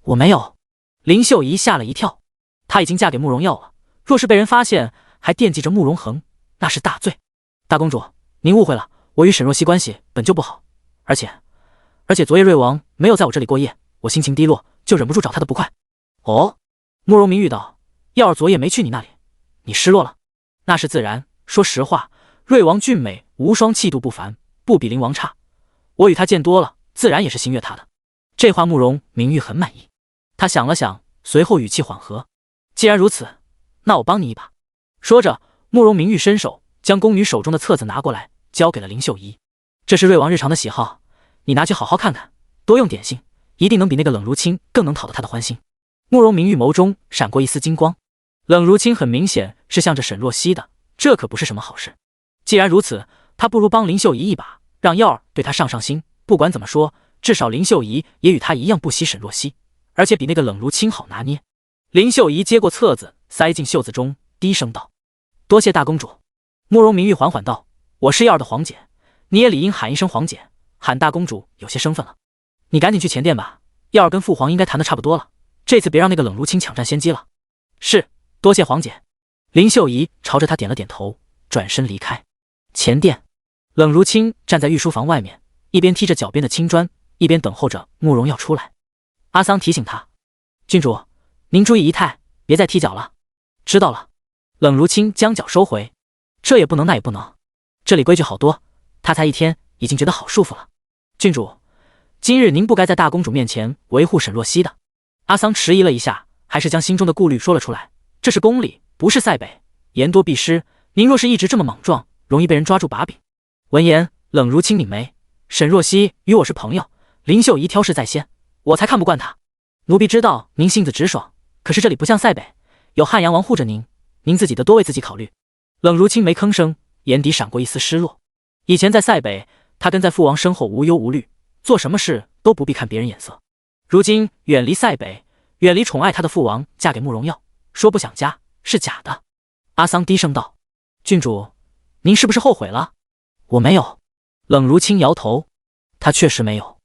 我没有。林秀仪吓了一跳，她已经嫁给慕容耀了，若是被人发现还惦记着慕容恒，那是大罪。大公主，您误会了，我与沈若曦关系本就不好，而且昨夜瑞王没有在我这里过夜，我心情低落，就忍不住找他的不快。哦，慕容明玉道：“耀儿昨夜没去你那里，你失落了？那是自然。说实话，瑞王俊美无双，气度不凡，不比灵王差。我与他见多了，自然也是心悦他的。”这话慕容明玉很满意。他想了想，随后语气缓和：“既然如此，那我帮你一把。”说着，慕容明玉伸手将宫女手中的册子拿过来，交给了林秀仪：“这是瑞王日常的喜好，你拿去好好看看，多用点心，一定能比那个冷如清更能讨得他的欢心。”慕容明玉眸中闪过一丝金光，冷如清很明显是向着沈若曦的，这可不是什么好事。既然如此，他不如帮林秀仪一把，让耀儿对他上心。不管怎么说，至少林秀仪也与他一样不喜沈若曦，而且比那个冷如清好拿捏。林秀仪接过册子，塞进袖子中，低声道：“多谢大公主。”慕容明玉缓缓道：“我是耀儿的皇姐，你也理应喊一声皇姐，喊大公主有些生分了。你赶紧去前殿吧，耀儿跟父皇应该谈得差不多了，这次别让那个冷如清抢占先机了。”“是，多谢皇姐。”林秀仪朝着他点了点头，转身离开。前殿，冷如清站在御书房外面，一边踢着脚边的青砖，一边等候着慕容耀出来。阿桑提醒他：“郡主，您注意仪态，别再踢脚了。知道了。冷如清将脚收回，这也不能那也不能，这里规矩好多，他才一天已经觉得好舒服了。郡主，今日您不该在大公主面前维护沈若曦的。阿桑迟疑了一下，还是将心中的顾虑说了出来。这是宫里，不是塞北，言多必失，您若是一直这么莽撞，容易被人抓住把柄。闻言，冷如清拧眉，沈若曦与我是朋友，林秀仪挑事在先，我才看不惯她。奴婢知道您性子直爽，可是这里不像塞北，有汉阳王护着您，您自己得多为自己考虑。冷如清没吭声，眼底闪过一丝失落。以前在塞北，他跟在父王身后无忧无虑，做什么事都不必看别人眼色。如今远离塞北，远离宠爱他的父王，嫁给慕容耀，说不想家是假的。阿桑低声道：郡主，您是不是后悔了？我没有。冷如清摇头，他确实没有。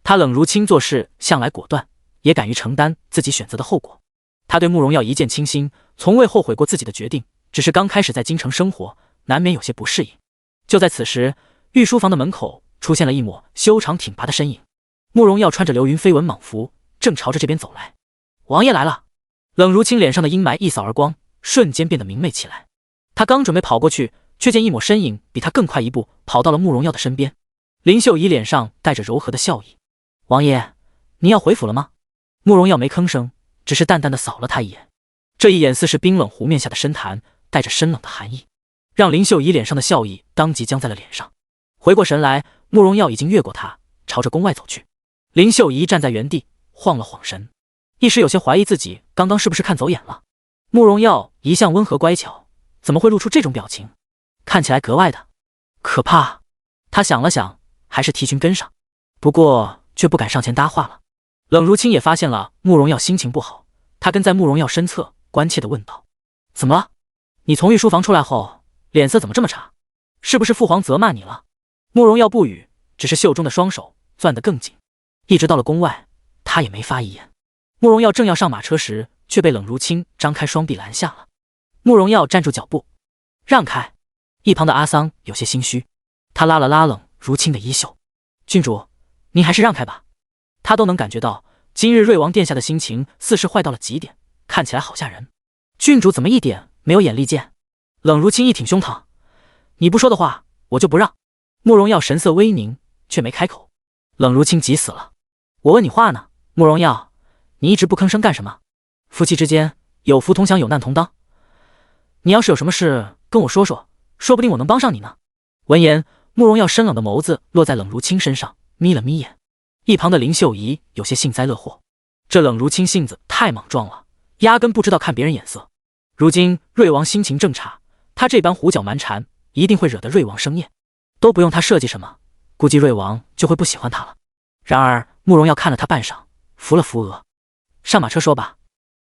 他冷如清做事向来果断，也敢于承担自己选择的后果。他对慕容耀一见倾心，从未后悔过自己的决定，只是刚开始在京城生活，难免有些不适应。就在此时，御书房的门口出现了一抹修长挺拔的身影。慕容耀穿着流云飞纹蟒服，正朝着这边走来。王爷来了！冷如清脸上的阴霾一扫而光，瞬间变得明媚起来。他刚准备跑过去，却见一抹身影比他更快一步跑到了慕容耀的身边。林秀仪脸上带着柔和的笑意：王爷，您要回府了吗？慕容耀没吭声，只是淡淡的扫了他一眼。这一眼似是冰冷湖面下的深潭，带着深冷的寒意，让林秀仪脸上的笑意当即僵在了脸上。回过神来，慕容耀已经越过他，朝着宫外走去。林秀仪站在原地，晃了晃神，一时有些怀疑自己刚刚是不是看走眼了。慕容耀一向温和乖巧，怎么会露出这种表情？看起来格外的可怕。他想了想，还是提裙跟上，不过却不敢上前搭话了。冷如清也发现了慕容耀心情不好，他跟在慕容耀身侧，关切地问道：怎么了？你从御书房出来后，脸色怎么这么差？是不是父皇责骂你了？慕容耀不语，只是袖中的双手攥得更紧。一直到了宫外，他也没发一言。慕容耀正要上马车时，却被冷如清张开双臂拦下了。慕容耀站住脚步，让开。一旁的阿桑有些心虚，他拉了拉冷如清的衣袖：郡主，您还是让开吧。他都能感觉到今日瑞王殿下的心情似是坏到了极点，看起来好吓人。郡主怎么一点没有眼力见？冷如清一挺胸膛：你不说的话，我就不让。慕容耀神色微凝，却没开口。冷如清急死了：我问你话呢，慕容耀，你一直不吭声干什么？夫妻之间有福同享，有难同当。你要是有什么事跟我说说，说不定我能帮上你呢。闻言，慕容耀深冷的眸子落在冷如清身上，眯了眯眼。一旁的林秀仪有些幸灾乐祸，这冷如清性子太莽撞了，压根不知道看别人眼色。如今瑞王心情正差，他这般胡搅蛮缠，一定会惹得瑞王生厌。都不用他设计什么，估计瑞王就会不喜欢他了。然而慕容耀看了他半晌，扶了扶额：上马车说吧。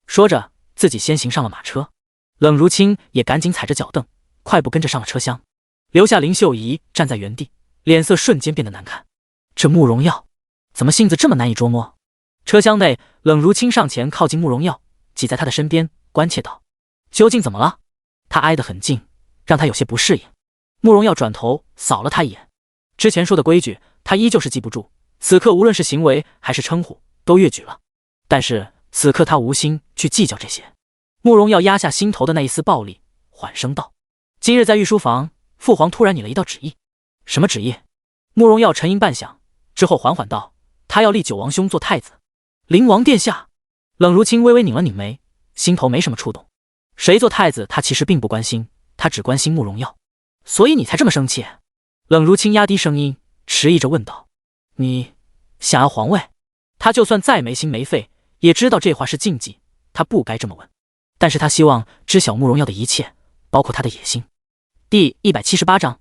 说着自己先行上了马车。冷如清也赶紧踩着脚凳，快步跟着上了车厢，留下林秀仪站在原地，脸色瞬间变得难看。这慕容耀怎么性子这么难以捉摸？车厢内，冷如清上前靠近慕容耀，挤在他的身边，关切道：究竟怎么了？他挨得很近，让他有些不适应。慕容耀转头扫了他一眼，之前说的规矩他依旧是记不住，此刻无论是行为还是称呼都越矩了。但是此刻他无心去计较这些。慕容耀压下心头的那一丝暴力，缓声道：今日在御书房，父皇突然拟了一道旨意。什么旨意？慕容耀沉吟半晌之后缓缓道：他要立九王兄做太子。灵王殿下。冷如清微微拧了拧眉，心头没什么触动。谁做太子他其实并不关心，他只关心慕容耀。所以你才这么生气？冷如清压低声音，迟疑着问道：你想要皇位？他就算再没心没肺，也知道这话是禁忌，他不该这么问。但是他希望知晓慕容耀的一切，包括他的野心。第178章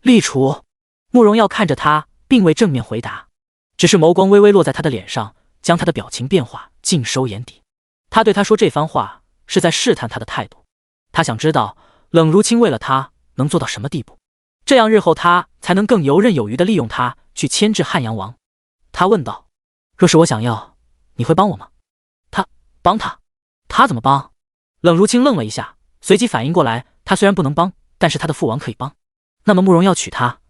立储。慕容耀看着他，并未正面回答，只是眸光微微落在他的脸上，将他的表情变化尽收眼底。他对他说这番话，是在试探他的态度。他想知道冷如清为了他能做到什么地步，这样日后他才能更游刃有余地利用他去牵制汉阳王。他问道：若是我想要，你会帮我吗？帮他？他怎么帮？冷如清愣了一下，随即反应过来，他虽然不能帮，但是他的父王可以帮。那么慕容耀娶她，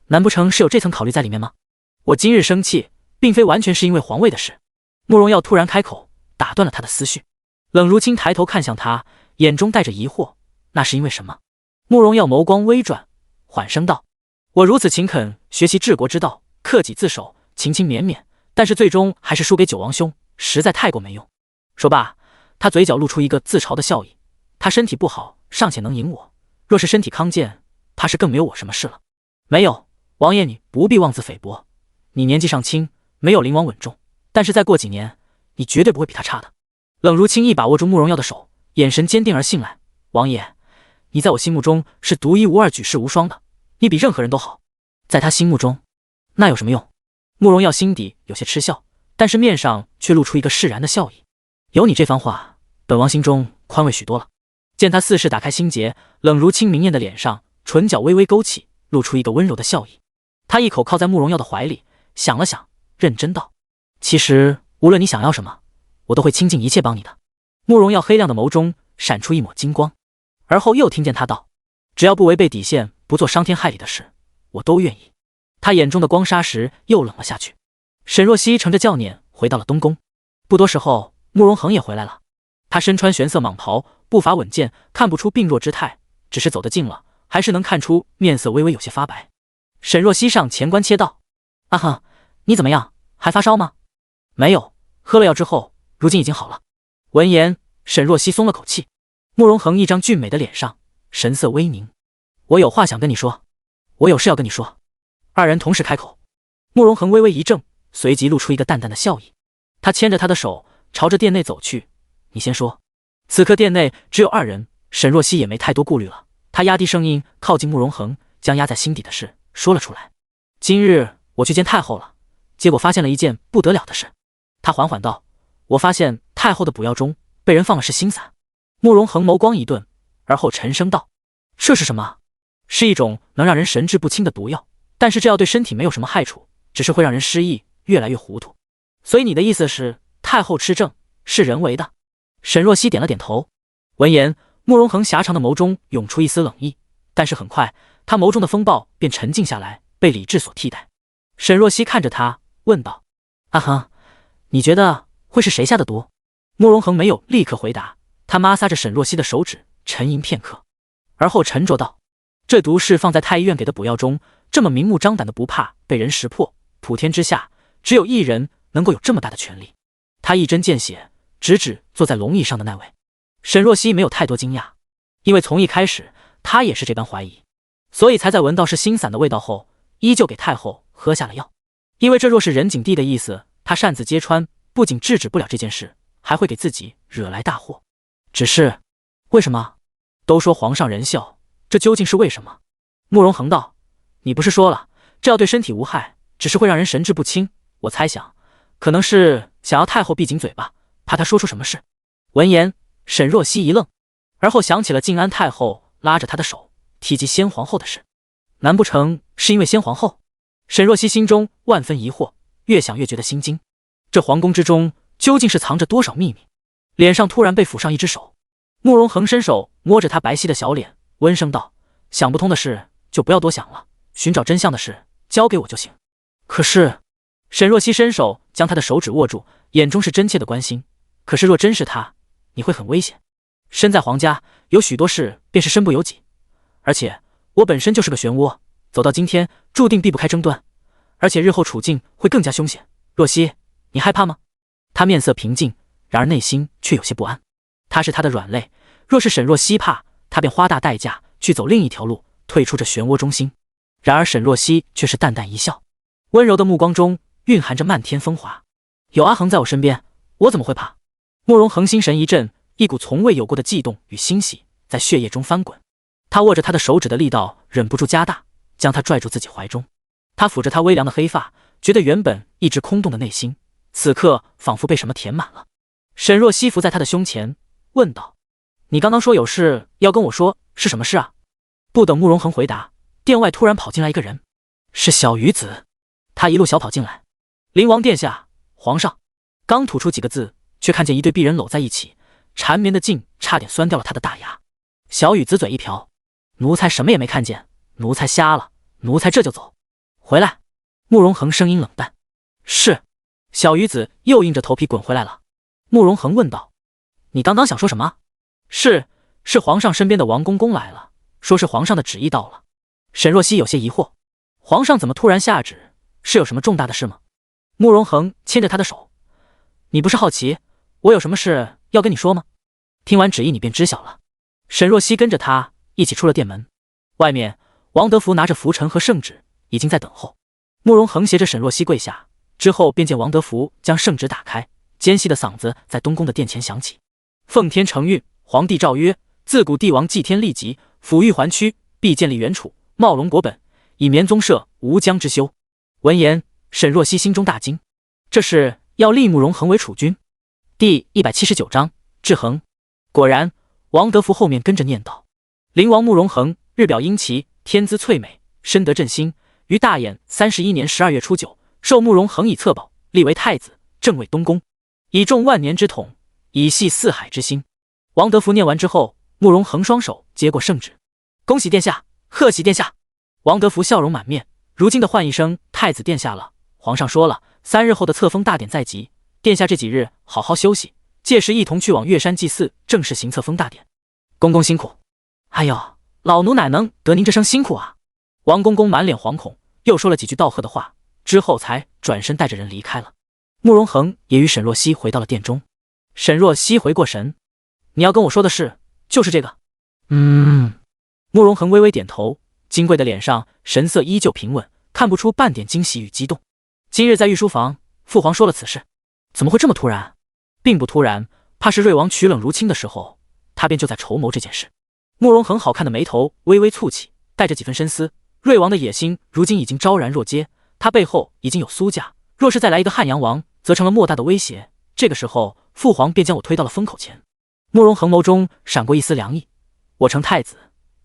难不成是有这层考虑在里面吗？我今日生气，并非完全是因为皇位的事。慕容耀突然开口，打断了他的思绪。冷如清抬头看向他，眼中带着疑惑，那是因为什么？慕容耀眸光微转，缓声道：我如此勤恳学习治国之道，克己自守，勤勤勉勉，但是最终还是输给九王兄，实在太过没用。说罢，他嘴角露出一个自嘲的笑意。他身体不好，尚且能赢我，若是身体康健，怕是更没有我什么事了。没有，王爷你不必妄自菲薄，你年纪尚轻，没有灵王稳重，但是再过几年，你绝对不会比他差的。冷如清一把握住慕容耀的手，眼神坚定而信赖。王爷，你在我心目中是独一无二、举世无双的，你比任何人都好。在他心目中，那有什么用？慕容耀心底有些嗤笑，但是面上却露出一个释然的笑意。有你这番话，本王心中宽慰许多了。见他似是打开心结，冷如清明艳的脸上唇角微微勾起，露出一个温柔的笑意。他一口靠在慕容耀的怀里，想了想，认真道：其实无论你想要什么，我都会倾尽一切帮你的。慕容耀黑亮的眸中闪出一抹金光，而后又听见他道：只要不违背底线，不做伤天害理的事，我都愿意。他眼中的光霎时又冷了下去。沈若曦乘着轿辇回到了东宫，不多时候，慕容恒也回来了。他身穿玄色蟒袍，步伐稳健，看不出病弱之态，只是走得近了，还是能看出面色微微有些发白。沈若曦上前关切道：阿恒，你怎么样？还发烧吗？没有，喝了药之后，如今已经好了。闻言，沈若曦松了口气。慕容恒一张俊美的脸上神色微凝：我有话想跟你说，我有事要跟你说。二人同时开口。慕容恒微微一怔，随即露出一个淡淡的笑意。他牵着他的手朝着殿内走去：你先说。此刻殿内只有二人，沈若曦也没太多顾虑了。他压低声音靠近慕容恒，将压在心底的事说了出来。今日我去见太后了，结果发现了一件不得了的事。他缓缓道：我发现太后的补药中被人放了是心散。慕容恒眸光一顿，而后沉声道：这是什么？是一种能让人神志不清的毒药，但是这药对身体没有什么害处，只是会让人失忆，越来越糊涂。所以你的意思是太后吃症是人为的？沈若曦点了点头。闻言，慕容恒狭长的眸中涌出一丝冷意，但是很快他眸中的风暴便沉静下来，被理智所替代。沈若曦看着他问道：阿恒，你觉得会是谁下的毒？慕容恒没有立刻回答，他摩挲着沈若曦的手指，沉吟片刻，而后沉着道：这毒是放在太医院给的补药中，这么明目张胆的不怕被人识破，普天之下只有一人能够有这么大的权力。他一针见血，直指坐在龙椅上的那位。沈若曦没有太多惊讶，因为从一开始他也是这般怀疑，所以才在闻到是心散的味道后，依旧给太后喝下了药。因为这若是任景帝的意思，他擅自揭穿，不仅制止不了这件事，还会给自己惹来大祸。只是为什么？都说皇上仁孝，这究竟是为什么？慕容恒道：你不是说了，这药对身体无害，只是会让人神志不清，我猜想可能是想要太后闭紧嘴巴，怕他说出什么事。闻言，沈若曦一愣，而后想起了静安太后拉着他的手提及先皇后的事，难不成是因为先皇后？沈若曦心中万分疑惑，越想越觉得心惊。这皇宫之中究竟是藏着多少秘密？脸上突然被抚上一只手，慕容恒伸手摸着他白皙的小脸，温声道：想不通的事就不要多想了，寻找真相的事交给我就行。可是沈若曦伸手将他的手指握住，眼中是真切的关心。可是若真是他，你会很危险。身在皇家，有许多事便是身不由己，而且我本身就是个漩涡，走到今天注定避不开争端，而且日后处境会更加凶险。若曦，你害怕吗？他面色平静，然而内心却有些不安。他是他的软肋，若是沈若曦怕，他便花大代价去走另一条路，退出这漩涡中心。然而沈若曦却是淡淡一笑，温柔的目光中蕴含着漫天风华。有阿恒在我身边，我怎么会怕？慕容恒心神一震，一股从未有过的悸动与欣喜在血液中翻滚。他握着他的手指的力道忍不住加大，将他拽住自己怀中。他抚着他微凉的黑发，觉得原本一直空洞的内心，此刻仿佛被什么填满了。沈若曦伏在他的胸前，问道：你刚刚说有事要跟我说，是什么事啊？不等慕容恒回答，殿外突然跑进来一个人，是小鱼子。他一路小跑进来：灵王殿下，皇上。刚吐出几个字，却看见一对璧人搂在一起，缠绵的劲差点酸掉了他的大牙。小雨子嘴一瓢：奴才什么也没看见，奴才瞎了，奴才这就走。回来。慕容恒声音冷淡：是。小鱼子又硬着头皮滚回来了。慕容恒问道：“你刚刚想说什么？”“是皇上身边的王公公来了，说是皇上的旨意到了。”沈若曦有些疑惑：“皇上怎么突然下旨？是有什么重大的事吗？”慕容恒牵着他的手：“你不是好奇我有什么事要跟你说吗？听完旨意你便知晓了。”沈若曦跟着他一起出了殿门，外面王德福拿着拂尘和圣旨已经在等候。慕容恒携着沈若曦跪下，之后便见王德福将圣旨打开，尖细的嗓子在东宫的殿前响起：“奉天承运，皇帝诏曰：自古帝王祭天立极，抚育环区，必建立原储，茂隆国本，以绵宗社，无疆之休。”闻言，沈若曦心中大惊，这是要立慕容恒为储君。第179章制衡。果然，王德福后面跟着念道：“灵王慕容恒，日表英奇，天资翠美，深得朕心。于大衍31年12月初9，受慕容恒以册宝，立为太子，正位东宫，以重万年之统，以系四海之心。”王德福念完之后，慕容恒双手接过圣旨：“恭喜殿下，贺喜殿下！”王德福笑容满面，如今的唤一声太子殿下了。皇上说了，3日后的册封大典在即，殿下这几日好好休息，届时一同去往岳山祭祀，正式行册封大典。公公辛苦。哎呦，老奴哪能得您这声辛苦啊！王公公满脸惶恐，又说了几句道贺的话，之后才转身带着人离开了。慕容恒也与沈若曦回到了殿中。沈若曦回过神：“你要跟我说的事就是这个？”慕容恒微微点头，金贵的脸上神色依旧平稳，看不出半点惊喜与激动。今日在御书房，父皇说了此事。怎么会这么突然？并不突然，怕是瑞王取冷如清的时候，他便就在筹谋这件事。慕容恒好看的眉头微微蹙起，带着几分深思。瑞王的野心如今已经昭然若揭，他背后已经有苏家，若是再来一个汉阳王，则成了莫大的威胁。这个时候，父皇便将我推到了风口前。慕容恒眸中闪过一丝凉意，我成太子，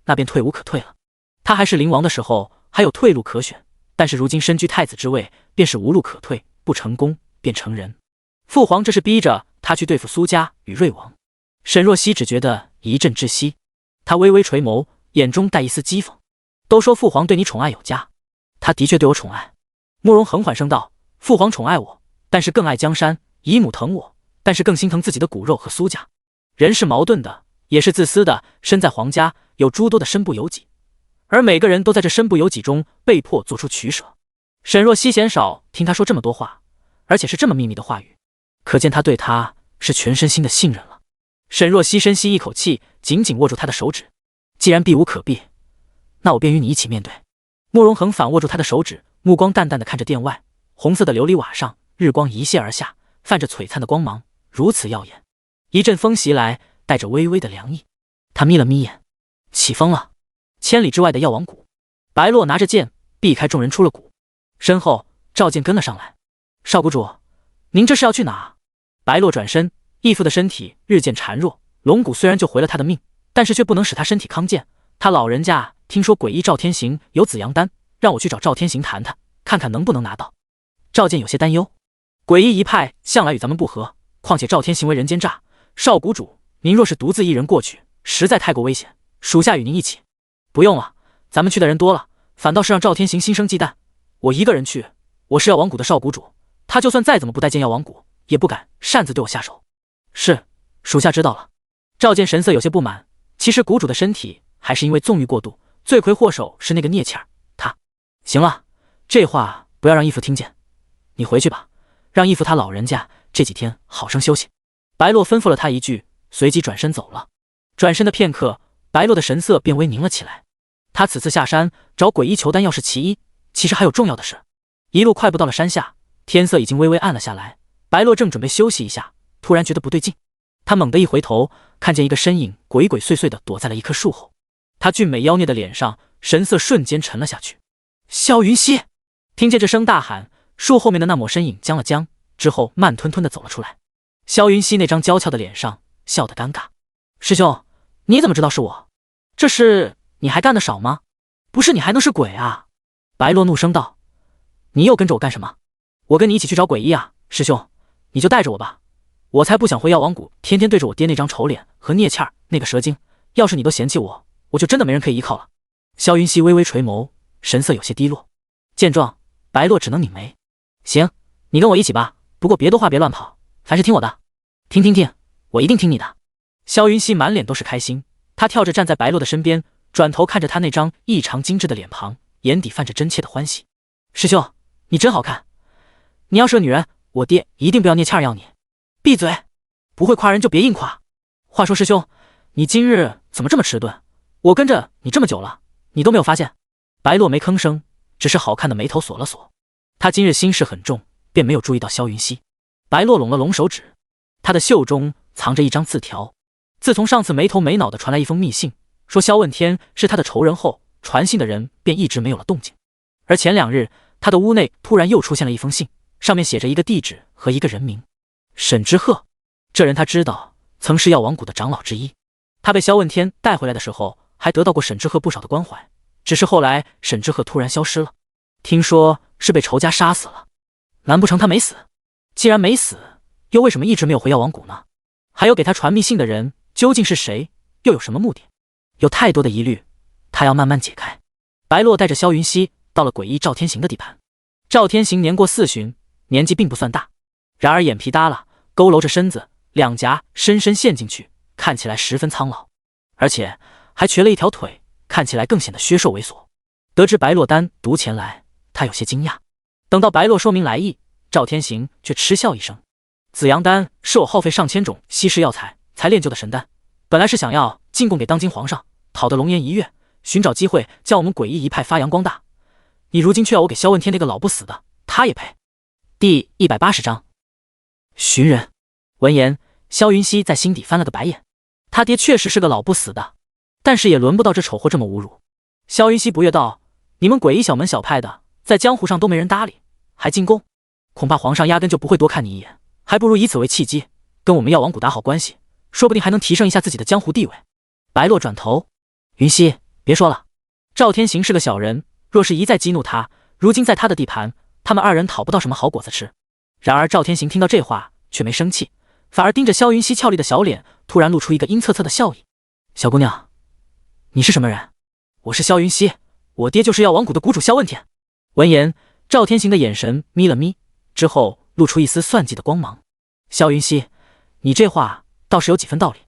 那便退无可退了。他还是灵王的时候，还有退路可选，但是如今身居太子之位，便是无路可退，不成功便成人。父皇这是逼着他去对付苏家与瑞王。沈若曦只觉得一阵窒息，他微微垂眸，眼中带一丝讥讽：“都说父皇对你宠爱有加，他的确对我宠爱。”慕容恒缓声道：“父皇宠爱我，但是更爱江山；姨母疼我，但是更心疼自己的骨肉和苏家。人是矛盾的，也是自私的。身在皇家，有诸多的身不由己，而每个人都在这身不由己中被迫做出取舍。”沈若曦鲜少听他说这么多话，而且是这么秘密的话语，可见他对他是全身心的信任了。沈若曦深吸一口气，紧紧握住他的手指：“既然避无可避，那我便与你一起面对。”慕容恒反握住他的手指，目光淡淡的看着殿外，红色的琉璃瓦上，日光一泻而下，泛着璀璨的光芒，如此耀眼。一阵风袭来，带着微微的凉意。他眯了眯眼：“起风了。”千里之外的药王谷，白洛拿着剑避开众人出了谷，身后赵健跟了上来：“少谷主，您这是要去哪？”白洛转身，义父的身体日渐孱弱，龙骨虽然救回了他的命，但是却不能使他身体康健。他老人家听说诡异赵天行有紫阳丹，让我去找赵天行谈谈，看看能不能拿到。赵健有些担忧：“诡异一派向来与咱们不和，况且赵天行为人奸诈，少谷主，您若是独自一人过去，实在太过危险，属下与您一起。”“不用了，咱们去的人多了，反倒是让赵天行心生忌惮。我一个人去，我是药王谷的少谷主，他就算再怎么不待见药王谷，也不敢擅自对我下手。”“是，属下知道了。”赵健神色有些不满，其实谷主的身体还是因为纵欲过度，罪魁祸首是那个聂倩儿。行了，这话不要让义父听见，你回去吧，让义父他老人家这几天好生休息。白洛吩咐了他一句，随即转身走了。转身的片刻，白洛的神色便微凝了起来。他此次下山找鬼医求丹药是其一，其实还有重要的事。一路快步到了山下，天色已经微微暗了下来，白洛正准备休息一下，突然觉得不对劲。他猛地一回头，看见一个身影鬼鬼祟祟地躲在了一棵树后。他俊美妖孽的脸上神色瞬间沉了下去。萧云溪听见这声大喊，树后面的那抹身影僵了僵，之后慢吞吞地走了出来。萧云溪那张娇俏的脸上笑得尴尬：“师兄，你怎么知道是我？这事你还干得少吗？不是你还能是鬼啊？”白洛怒声道：“你又跟着我干什么？我跟你一起去找鬼医啊，师兄，你就带着我吧，我才不想回药王谷天天对着我爹那张丑脸和聂倩儿那个蛇精，要是你都嫌弃我，我就真的没人可以依靠了。”萧云溪微微垂眸，神色有些低落。见状，白洛只能拧眉：“行，你跟我一起吧，不过别多话，别乱跑，凡事听我的。”听，我一定听你的。萧云熙满脸都是开心，他跳着站在白洛的身边，转头看着他那张异常精致的脸庞，眼底泛着真切的欢喜。师兄，你真好看，你要是个女人，我爹一定不要捏掐要你。闭嘴，不会夸人就别硬夸。话说师兄，你今日怎么这么迟钝？我跟着你这么久了，你都没有发现？白洛没吭声，只是好看的眉头锁了锁。他今日心事很重，便没有注意到萧云熙。白洛拢了拢手指，他的袖中藏着一张字条。自从上次没头没脑的传来一封密信，说萧问天是他的仇人后，传信的人便一直没有了动静。而前2日，他的屋内突然又出现了一封信，上面写着一个地址和一个人名，沈之鹤。这人他知道，曾是药王谷的长老之一。他被萧问天带回来的时候，还得到过沈之鹤不少的关怀。只是后来沈之鹤突然消失了，听说是被仇家杀死了。难不成他没死？既然没死，又为什么一直没有回药王谷呢？还有给他传密信的人究竟是谁，又有什么目的？有太多的疑虑，他要慢慢解开。白洛带着萧云熙到了诡异赵天行的地盘。赵天行年过40，年纪并不算大，然而眼皮耷拉，佝偻着身子，两颊深深陷进去，看起来十分苍老，而且还瘸了一条腿，看起来更显得削瘦猥琐。得知白洛单独前来，他有些惊讶。等到白洛说明来意，赵天行却嗤笑一声：紫阳丹是我耗费上千种稀世药材才炼就的神丹，本来是想要进贡给当今皇上，讨得龙颜一跃，寻找机会将我们诡异一派发扬光大。你如今却要我给萧问天那个老不死的，他也配？第180章寻人。闻言，萧云熙在心底翻了个白眼。他爹确实是个老不死的，但是也轮不到这丑货这么侮辱。萧云熙不悦道：你们诡异小门小派的，在江湖上都没人搭理，还进宫，恐怕皇上压根就不会多看你一眼，还不如以此为契机，跟我们药王谷打好关系，说不定还能提升一下自己的江湖地位。白洛转头：云熙，别说了，赵天行是个小人，若是一再激怒他，如今在他的地盘，他们2人讨不到什么好果子吃。然而赵天行听到这话却没生气，反而盯着萧云熙俏丽的小脸，突然露出一个阴恻恻的笑意。小姑娘，你是什么人？我是萧云熙，我爹就是药王谷的谷主萧问天。闻言，赵天行的眼神眯了眯，之后露出一丝算计的光芒。萧云熙，你这话倒是有几分道理。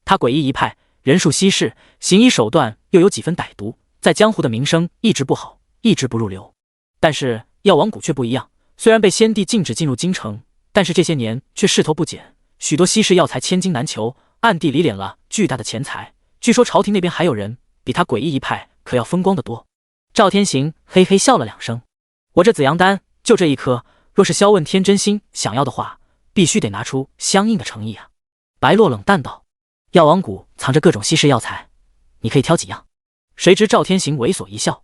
他诡异一派，人数稀释，行医手段又有几分歹毒，在江湖的名声一直不好，一直不入流。但是药王谷却不一样，虽然被先帝禁止进入京城，但是这些年却势头不减，许多稀世药材千金难求，暗地里敛了巨大的钱财。据说朝廷那边还有人比他诡异一派可要风光得多。赵天行嘿嘿笑了2声，我这紫阳丹就这一颗，若是萧问天真心想要的话，必须得拿出相应的诚意啊。白洛冷淡道：药王谷藏着各种稀世药材，你可以挑几样。谁知赵天行猥琐一笑：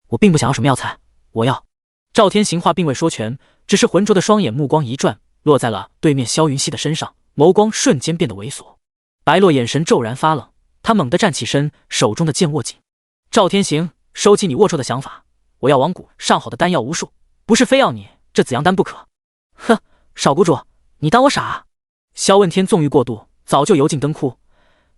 我并不想要什么药材，我要……赵天行话并未说全，只是浑浊的双眼目光一转，落在了对面萧云熙的身上，眸光瞬间变得猥琐。白洛眼神骤然发冷，他猛地站起身，手中的剑握紧。赵天行，收起你龌龊的想法，我药王谷上好的丹药无数，不是非要你这紫阳丹不可。哼，少谷主，你当我傻啊？萧问天纵欲过度，早就油尽灯枯，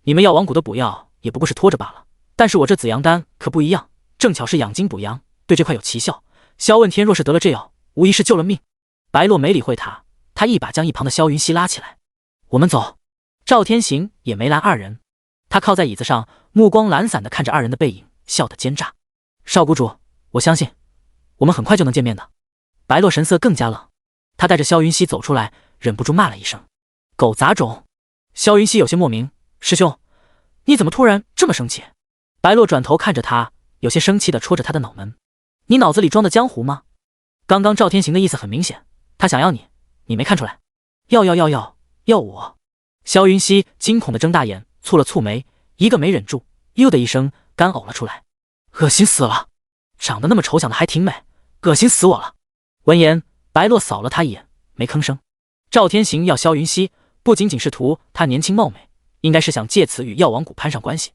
你们药王谷的补药也不过是拖着罢了，但是我这紫阳丹可不一样，正巧是养精补阳，对这块有奇效。萧问天若是得了这药，无疑是救了命。白洛没理会他，他一把将一旁的萧云熙拉起来：我们走。赵天行也没拦2人，他靠在椅子上，目光懒散地看着2人的背影，笑得奸诈。少谷主，我相信我们很快就能见面的。白洛神色更加冷，他带着萧云熙走出来，忍不住骂了一声：狗杂种。萧云熙有些莫名：师兄，你怎么突然这么生气？白洛转头看着他，有些生气地戳着他的脑门：你脑子里装的江湖吗？刚刚赵天行的意思很明显，他想要你，你没看出来？要我？萧云熙惊恐地睁大眼，蹙了蹙眉，一个没忍住，呦的一声干呕了出来。恶心死了，长得那么丑，想的还挺美，恶心死我了。闻言，白洛扫了他一眼，没吭声。赵天行要萧云熙，不仅仅是图他年轻貌美，应该是想借此与药王谷攀上关系。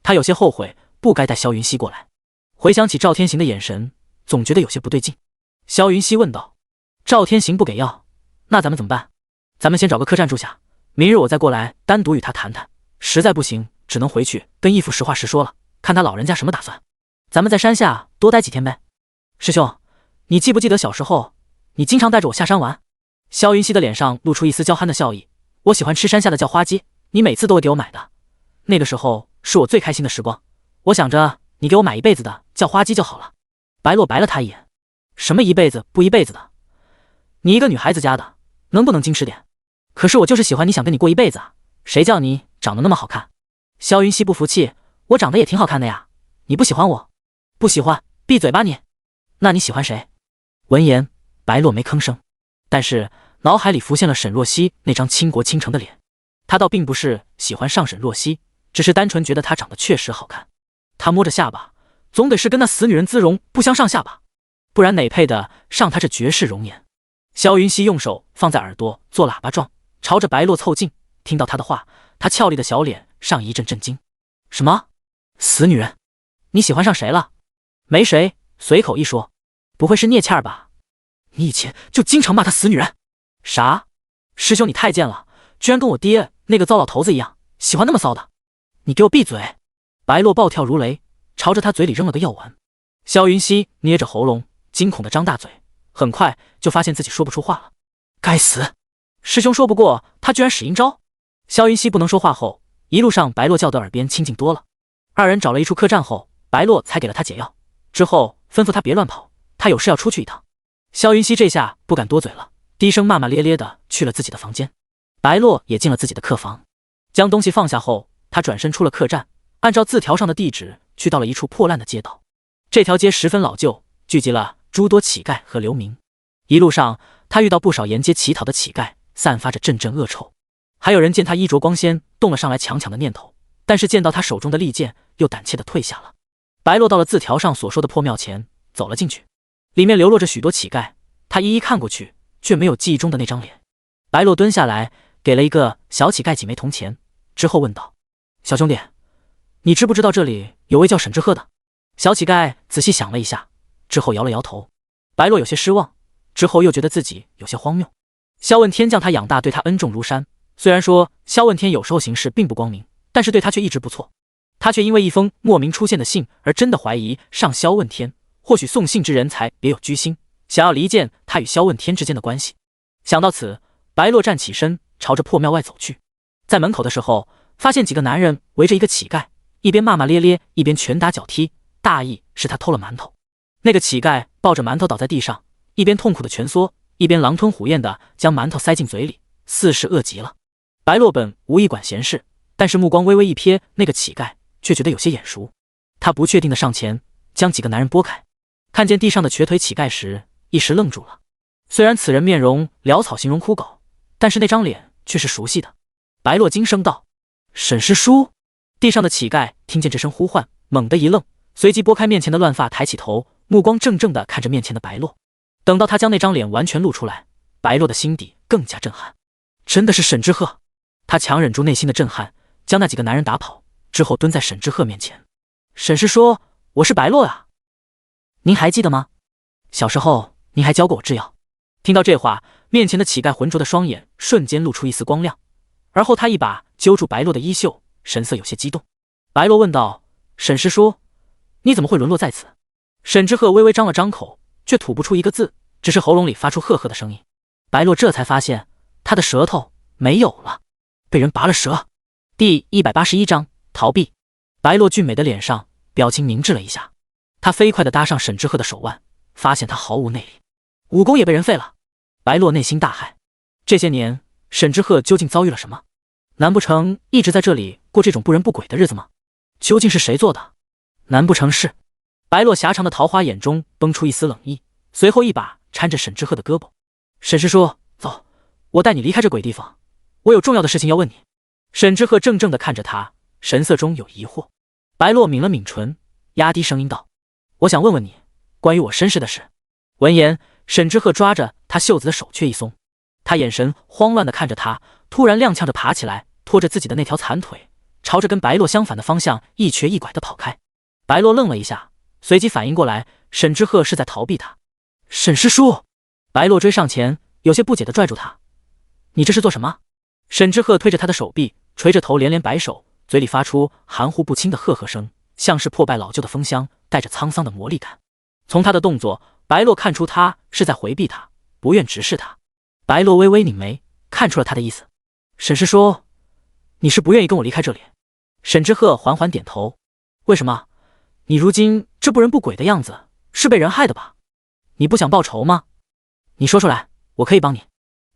他有些后悔不该带萧云熙过来，回想起赵天行的眼神，总觉得有些不对劲。萧云熙问道：赵天行不给药，那咱们怎么办？咱们先找个客栈住下，明日我再过来单独与他谈谈，实在不行只能回去跟义父实话实说了，看他老人家什么打算。咱们在山下多待几天呗。师兄，你记不记得小时候你经常带着我下山玩？萧云熙的脸上露出一丝娇憨的笑意。我喜欢吃山下的叫花鸡，你每次都会给我买的。那个时候是我最开心的时光，我想着你给我买一辈子的叫花鸡就好了。白洛白了他一眼，什么一辈子不一辈子的？你一个女孩子家的，能不能矜持点？可是我就是喜欢你，想跟你过一辈子啊！谁叫你长得那么好看？萧云熙不服气，我长得也挺好看的呀，你不喜欢我？不喜欢，闭嘴吧你！那你喜欢谁？闻言，白洛没吭声，但是脑海里浮现了沈若曦那张倾国倾城的脸。他倒并不是喜欢上沈若曦，只是单纯觉得她长得确实好看。他摸着下巴，总得是跟那死女人姿容不相上下吧，不然哪配得上她这绝世容颜？萧云熙用手放在耳朵做喇叭状，朝着白洛凑近。听到他的话，他俏丽的小脸上一阵震惊。什么？死女人？你喜欢上谁了？没谁，随口一说。不会是聂倩儿吧？你以前就经常骂她死女人。啥？师兄你太贱了，居然跟我爹那个糟老头子一样，喜欢那么骚的。你给我闭嘴！白洛暴跳如雷，朝着他嘴里扔了个药丸。萧云熙捏着喉咙，惊恐的张大嘴，很快就发现自己说不出话了。该死！师兄说不过，他居然使阴招。萧云熙不能说话后，一路上白洛叫得耳边清静多了。二人找了一处客栈后，白洛才给了他解药，之后吩咐他别乱跑，他有事要出去一趟。萧云熙这下不敢多嘴了，低声骂骂咧咧的去了自己的房间。白洛也进了自己的客房，将东西放下后，他转身出了客栈，按照字条上的地址去到了一处破烂的街道。这条街十分老旧，聚集了诸多乞丐和流民。一路上他遇到不少沿街乞讨的乞丐，散发着阵阵恶臭。还有人见他衣着光鲜，动了上来强抢的念头，但是见到他手中的利剑，又胆怯的退下了。白洛到了字条上所说的破庙前，走了进去，里面流落着许多乞丐，他一一看过去，却没有记忆中的那张脸。白洛蹲下来，给了一个小乞丐几枚铜钱，之后问道：小兄弟，你知不知道这里有位叫沈之鹤的？小乞丐仔细想了一下，之后摇了摇头。白洛有些失望，之后又觉得自己有些荒谬。萧问天将他养大，对他恩重如山，虽然说萧问天有时候行事并不光明，但是对他却一直不错。他却因为一封莫名出现的信而真的怀疑上萧问天，或许送信之人才别有居心，想要离间他与萧问天之间的关系。想到此，白洛站起身，朝着破庙外走去。在门口的时候，发现几个男人围着一个乞丐，一边骂骂咧咧，一边拳打脚踢，大意是他偷了馒头。那个乞丐抱着馒头倒在地上，一边痛苦的蜷缩，一边狼吞虎咽的将馒头塞进嘴里，似是饿极了。白洛本无意管闲事，但是目光微微一瞥那个乞丐，却觉得有些眼熟。他不确定的上前将几个男人拨开，看见地上的瘸腿乞丐时，一时愣住了。虽然此人面容潦草，形容枯槁，但是那张脸却是熟悉的。白洛惊声道：沈师叔！地上的乞丐听见这声呼唤，猛地一愣，随即拨开面前的乱发，抬起头，目光怔怔地看着面前的白洛。等到他将那张脸完全露出来，白洛的心底更加震撼。真的是沈之鹤！他强忍住内心的震撼，将那几个男人打跑，之后蹲在沈之鹤面前。沈师叔，我是白洛啊，您还记得吗？小时候您还教过我制药。听到这话，面前的乞丐浑浊的双眼瞬间露出一丝光亮，而后他一把揪住白洛的衣袖，神色有些激动。白洛问道：沈师叔，你怎么会沦落在此？沈之鹤微微张了张口，却吐不出一个字，只是喉咙里发出呵呵的声音。白洛这才发现他的舌头没有了，被人拔了舌。第181章逃避。白洛俊美的脸上表情凝滞了一下，他飞快地搭上沈之鹤的手腕，发现他毫无内力，武功也被人废了。白洛内心大骇，这些年沈之鹤究竟遭遇了什么？难不成一直在这里过这种不人不鬼的日子吗？究竟是谁做的？难不成是……白洛狭长的桃花眼中崩出一丝冷意，随后一把搀着沈之鹤的胳膊。沈师叔，走，我带你离开这鬼地方，我有重要的事情要问你。沈之鹤怔怔地看着他，神色中有疑惑。白洛抿了抿唇，压低声音道：我想问问你关于我身世的事。闻言，沈之鹤抓着他袖子的手却一松，他眼神慌乱地看着他，突然踉跄着爬起来，拖着自己的那条残腿，朝着跟白洛相反的方向一瘸一拐地跑开。白洛愣了一下，随即反应过来，沈之鹤是在逃避他。沈师叔！白洛追上前，有些不解地拽住他：你这是做什么？沈之鹤推着他的手臂，垂着头连连摆手，嘴里发出含糊不清的呵呵声，像是破败老旧的风箱，带着沧桑的魔力感。从他的动作，白洛看出他是在回避他，不愿直视他。白洛微微拧眉，看出了他的意思。沈师叔，你是不愿意跟我离开这里？沈之鹤缓缓点头。为什么？你如今这不人不鬼的样子，是被人害的吧？你不想报仇吗？你说出来，我可以帮你。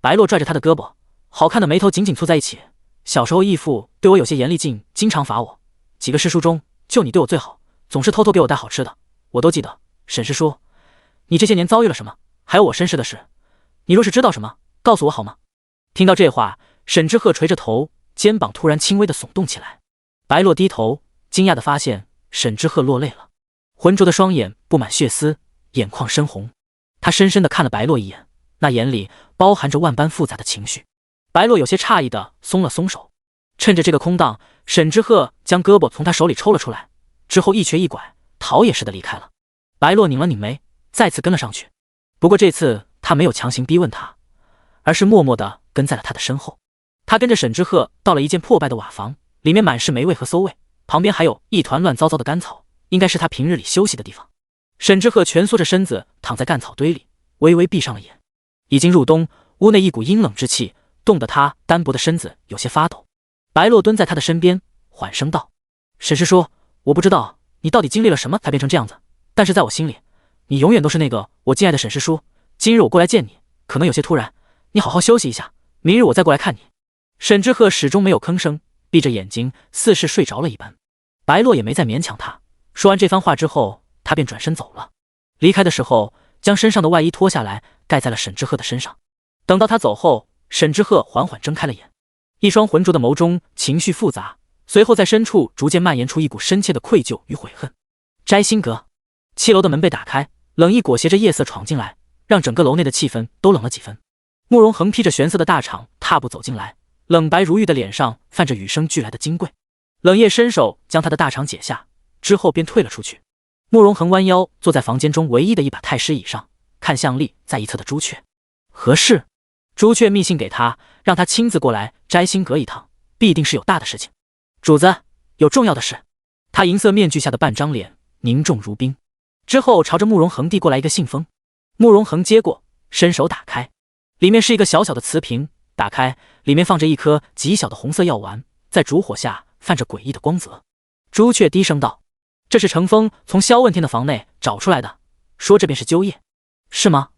白洛拽着他的胳膊，好看的眉头紧紧蹙在一起。小时候义父对我有些严厉，经常罚我。几个师叔中，就你对我最好，总是偷偷给我带好吃的，我都记得。沈师叔，你这些年遭遇了什么？还有我身世的事，你若是知道什么，告诉我好吗？听到这话，沈之鹤垂着头，肩膀突然轻微的耸动起来。白洛低头，惊讶地发现沈之鹤落泪了，浑浊的双眼布满血丝，眼眶深红。他深深地看了白洛一眼，那眼里包含着万般复杂的情绪。白洛有些诧异地松了松手，趁着这个空档，沈之鹤将胳膊从他手里抽了出来，之后一瘸一拐，逃也似的离开了。白洛拧了拧眉，再次跟了上去。不过这次他没有强行逼问他，而是默默地跟在了他的身后。他跟着沈之鹤到了一间破败的瓦房，里面满是霉味和馊味，旁边还有一团乱糟糟的干草，应该是他平日里休息的地方。沈之鹤蜷缩着身子躺在干草堆里，微微闭上了眼。已经入冬，屋内一股阴冷之气，冻得他单薄的身子有些发抖。白洛蹲在他的身边，缓声道：“沈师叔，我不知道你到底经历了什么才变成这样子，但是在我心里，你永远都是那个我敬爱的沈师叔。今日我过来见你，可能有些突然，你好好休息一下，明日我再过来看你。”沈之鹤始终没有吭声，闭着眼睛，似是睡着了一般。白洛也没再勉强他。说完这番话之后，他便转身走了。离开的时候，将身上的外衣脱下来，盖在了沈之鹤的身上。等到他走后，沈之鹤缓缓睁开了眼，一双浑浊的眸中情绪复杂，随后在深处逐渐蔓延出一股深切的愧疚与悔恨。摘星阁7楼的门被打开，冷意裹挟着夜色闯进来，让整个楼内的气氛都冷了几分。慕容恒披着玄色的大氅踏步走进来，冷白如玉的脸上泛着与生俱来的金贵。冷夜伸手将他的大氅解下，之后便退了出去。慕容恒弯腰坐在房间中唯一的一把太师椅上，看向立在一侧的朱雀。何事？朱雀密信给他，让他亲自过来摘星阁一趟，必定是有大的事情。主子，有重要的事。他银色面具下的半张脸凝重如冰，之后朝着慕容恒递过来一个信封。慕容恒接过，伸手打开，里面是一个小小的瓷瓶，打开，里面放着一颗极小的红色药丸，在烛火下泛着诡异的光泽。朱雀低声道：“这是程风从萧问天的房内找出来的，说这便是灸液，是吗？”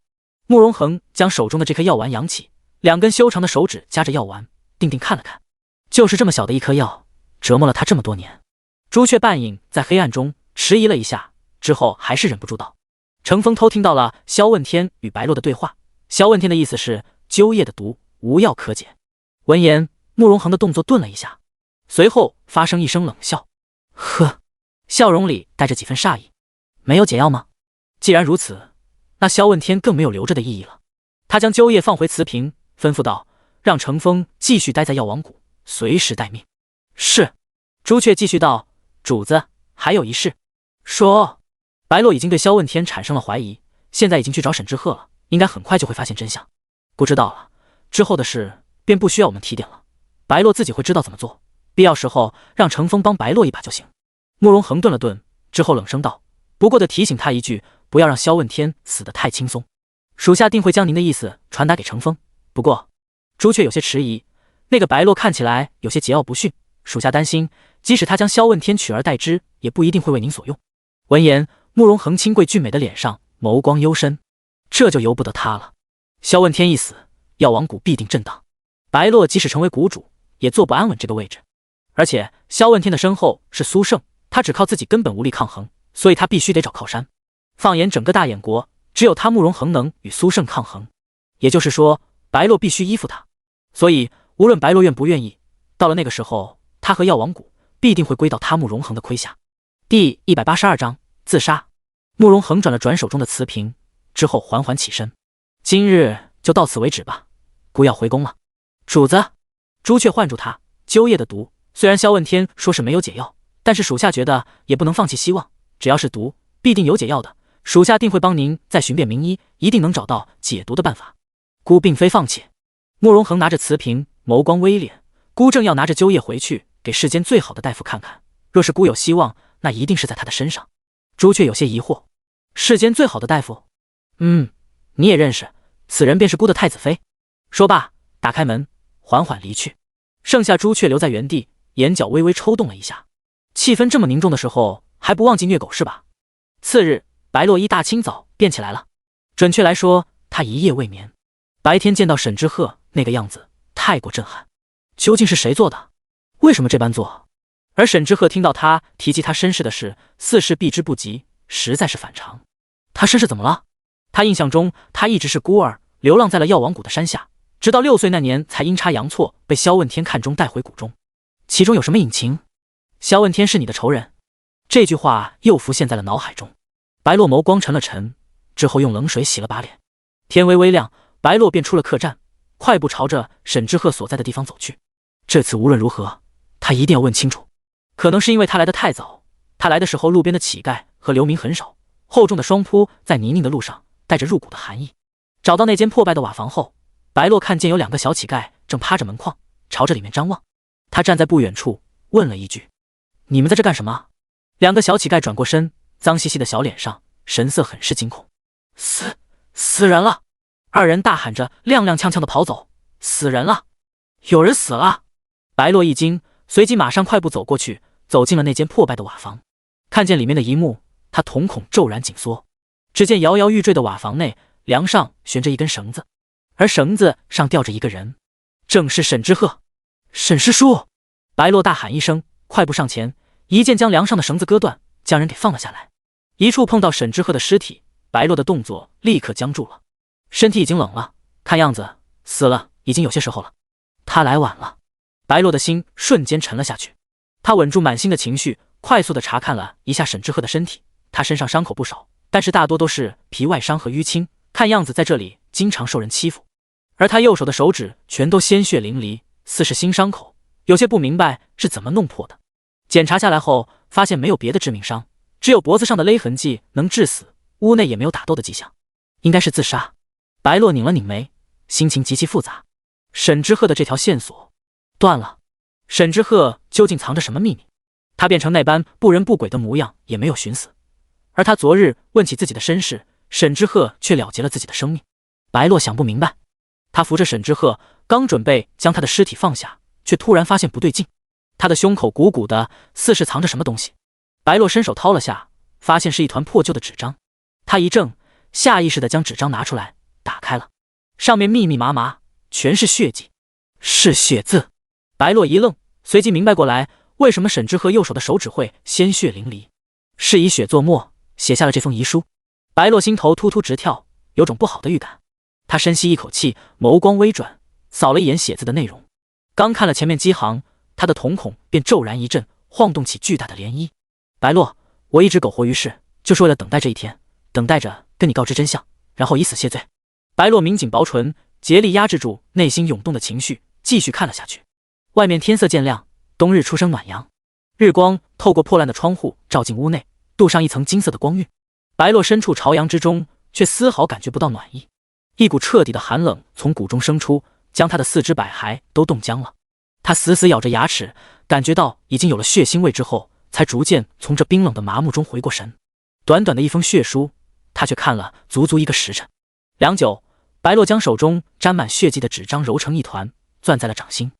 慕容恒将手中的这颗药丸扬起，2根修长的手指夹着药丸，定定看了看，就是这么小的一颗药，折磨了他这么多年。朱雀半隐在黑暗中迟疑了一下，之后还是忍不住道：“程风偷听到了萧问天与白洛的对话，萧问天的意思是灸液的毒无药可解。”闻言，慕容恒的动作顿了一下，随后发生一声冷笑：“呵。”笑容里带着几分煞意。“没有解药吗？既然如此，那萧问天更没有留着的意义了。”他将灸液放回瓷瓶，吩咐道：“让程风继续待在药王谷，随时待命。”是。朱雀继续道：“主子，还有一事。”说。白洛已经对萧问天产生了怀疑，现在已经去找沈之鹤了，应该很快就会发现真相。不知道了，之后的事便不需要我们提点了，白洛自己会知道怎么做，必要时候让程风帮白洛一把就行。慕容恒顿了顿，之后冷声道：“不过得提醒他一句，不要让萧问天死得太轻松。属下定会将您的意思传达给程风。不过……”朱雀有些迟疑，那个白洛看起来有些桀骜不驯，属下担心，即使他将萧问天取而代之，也不一定会为您所用。闻言，慕容恒清贵俊美的脸上眸光幽深，这就由不得他了。萧问天一死，药王谷必定震荡，白洛即使成为谷主，也坐不安稳这个位置。而且萧问天的身后是苏胜，他只靠自己根本无力抗衡，所以他必须得找靠山。放眼整个大燕国，只有他慕容恒能与苏胜抗衡，也就是说，白洛必须依附他。所以无论白洛愿不愿意，到了那个时候，他和药王谷必定会归到他慕容恒的麾下。第182章自杀。慕容恒转了转手中的瓷瓶，之后缓缓起身：“今日就到此为止吧，孤要回宫了。”主子，朱雀唤住他：“灸液的毒，虽然萧问天说是没有解药，但是属下觉得也不能放弃希望，只要是毒，必定有解药的。属下定会帮您再寻遍名医，一定能找到解毒的办法。”孤并非放弃。慕容恒拿着瓷瓶，眸光微敛，孤正要拿着灸液回去给世间最好的大夫看看，若是孤有希望，那一定是在他的身上。朱雀有些疑惑：“世间最好的大夫？你也认识，此人便是孤的太子妃。”说罢，打开门，缓缓离去。剩下朱却留在原地，眼角微微抽动了一下。气氛这么凝重的时候，还不忘记虐狗是吧？次日，白洛一大清早便起来了。准确来说，他一夜未眠。白天见到沈之鹤那个样子，太过震撼。究竟是谁做的？为什么这般做？而沈之鹤听到他提及他身世的事，似是避之不及，实在是反常。他身世怎么了？他印象中，他一直是孤儿，流浪在了药王谷的山下，直到6岁那年才阴差阳错被萧问天看中带回谷中。其中有什么隐情？萧问天是你的仇人？这句话又浮现在了脑海中。白洛眸光沉了沉，之后用冷水洗了把脸。天微微亮，白洛便出了客栈，快步朝着沈之鹤所在的地方走去。这次无论如何，他一定要问清楚。可能是因为他来得太早，他来的时候路边的乞丐和流民很少，厚重的霜铺在泥泞的路上带着入骨的寒意。找到那间破败的瓦房后，白洛看见有2个小乞丐正趴着门框，朝着里面张望。他站在不远处，问了一句：“你们在这干什么？”2个小乞丐转过身，脏兮兮的小脸上神色很是惊恐。死人了！2人大喊着，踉踉跄跄的跑走。死人了！有人死了！白洛一惊，随即马上快步走过去，走进了那间破败的瓦房。看见里面的一幕，他瞳孔骤然紧缩。只见摇摇欲坠的瓦房内，梁上悬着一根绳子，而绳子上吊着一个人，正是沈之鹤。沈师叔！白洛大喊一声，快步上前，一剑将梁上的绳子割断，将人给放了下来。一触碰到沈之鹤的尸体，白洛的动作立刻僵住了。身体已经冷了，看样子死了已经有些时候了。他来晚了。白洛的心瞬间沉了下去。他稳住满心的情绪，快速地查看了一下沈之鹤的身体。他身上伤口不少，但是大多都是皮外伤和淤青，看样子在这里经常受人欺负。而他右手的手指全都鲜血淋漓，似是新伤口，有些不明白是怎么弄破的。检查下来后，发现没有别的致命伤，只有脖子上的勒痕迹能致死，屋内也没有打斗的迹象，应该是自杀。白洛拧了拧眉，心情极其复杂。沈之鹤的这条线索断了。沈之鹤究竟藏着什么秘密？他变成那般不人不鬼的模样也没有寻死，而他昨日问起自己的身世，沈之鹤却了结了自己的生命。白洛想不明白。他扶着沈之鹤，刚准备将他的尸体放下，却突然发现不对劲。他的胸口鼓鼓的，似是藏着什么东西。白洛伸手掏了下，发现是一团破旧的纸张。他一怔，下意识地将纸张拿出来，打开了，上面密密麻麻，全是血迹，是血字。白洛一愣，随即明白过来，为什么沈之鹤右手的手指会鲜血淋漓，是以血作墨，写下了这封遗书。白洛心头突突直跳，有种不好的预感。他深吸一口气，眸光微转，扫了一眼写字的内容。刚看了前面几行，他的瞳孔便骤然一震，晃动起巨大的涟漪。白洛，我一直苟活于世，就是为了等待这一天，等待着跟你告知真相，然后以死谢罪。白洛抿紧薄唇，竭力压制住内心涌动的情绪，继续看了下去。外面天色渐亮，冬日初升暖阳，日光透过破烂的窗户照进屋内，镀上一层金色的光晕。白洛身处朝阳之中，却丝毫感觉不到暖意，一股彻底的寒冷从骨中生出，将他的四肢百骸都冻僵了。他死死咬着牙齿，感觉到已经有了血腥味之后，才逐渐从这冰冷的麻木中回过神。短短的一封血书，他却看了足足1个时辰。良久，白洛将手中沾满血迹的纸张揉成一团，攥在了掌心。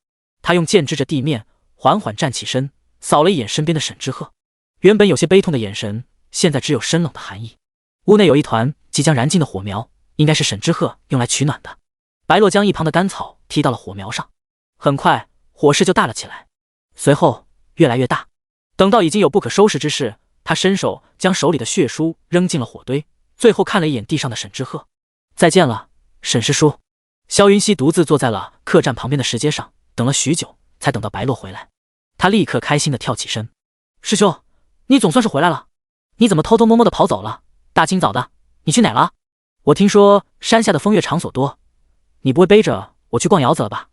他用剑支着地面，缓缓站起身，扫了一眼身边的沈之鹤。原本有些悲痛的眼神，现在只有深冷的寒意。屋内有一团即将燃尽的火苗，应该是沈之鹤用来取暖的。白洛将一旁的干草踢到了火苗上，很快火势就大了起来，随后越来越大。等到已经有不可收拾之势，他伸手将手里的血书扔进了火堆，最后看了一眼地上的沈之鹤。再见了，沈师叔。萧云熙独自坐在了客栈旁边的石阶上，等了许久，才等到白洛回来。他立刻开心地跳起身：“师兄，你总算是回来了！你怎么偷偷摸摸地跑走了？大清早的，你去哪了？我听说山下的风月场所多，你不会背着我去逛窑子了吧？”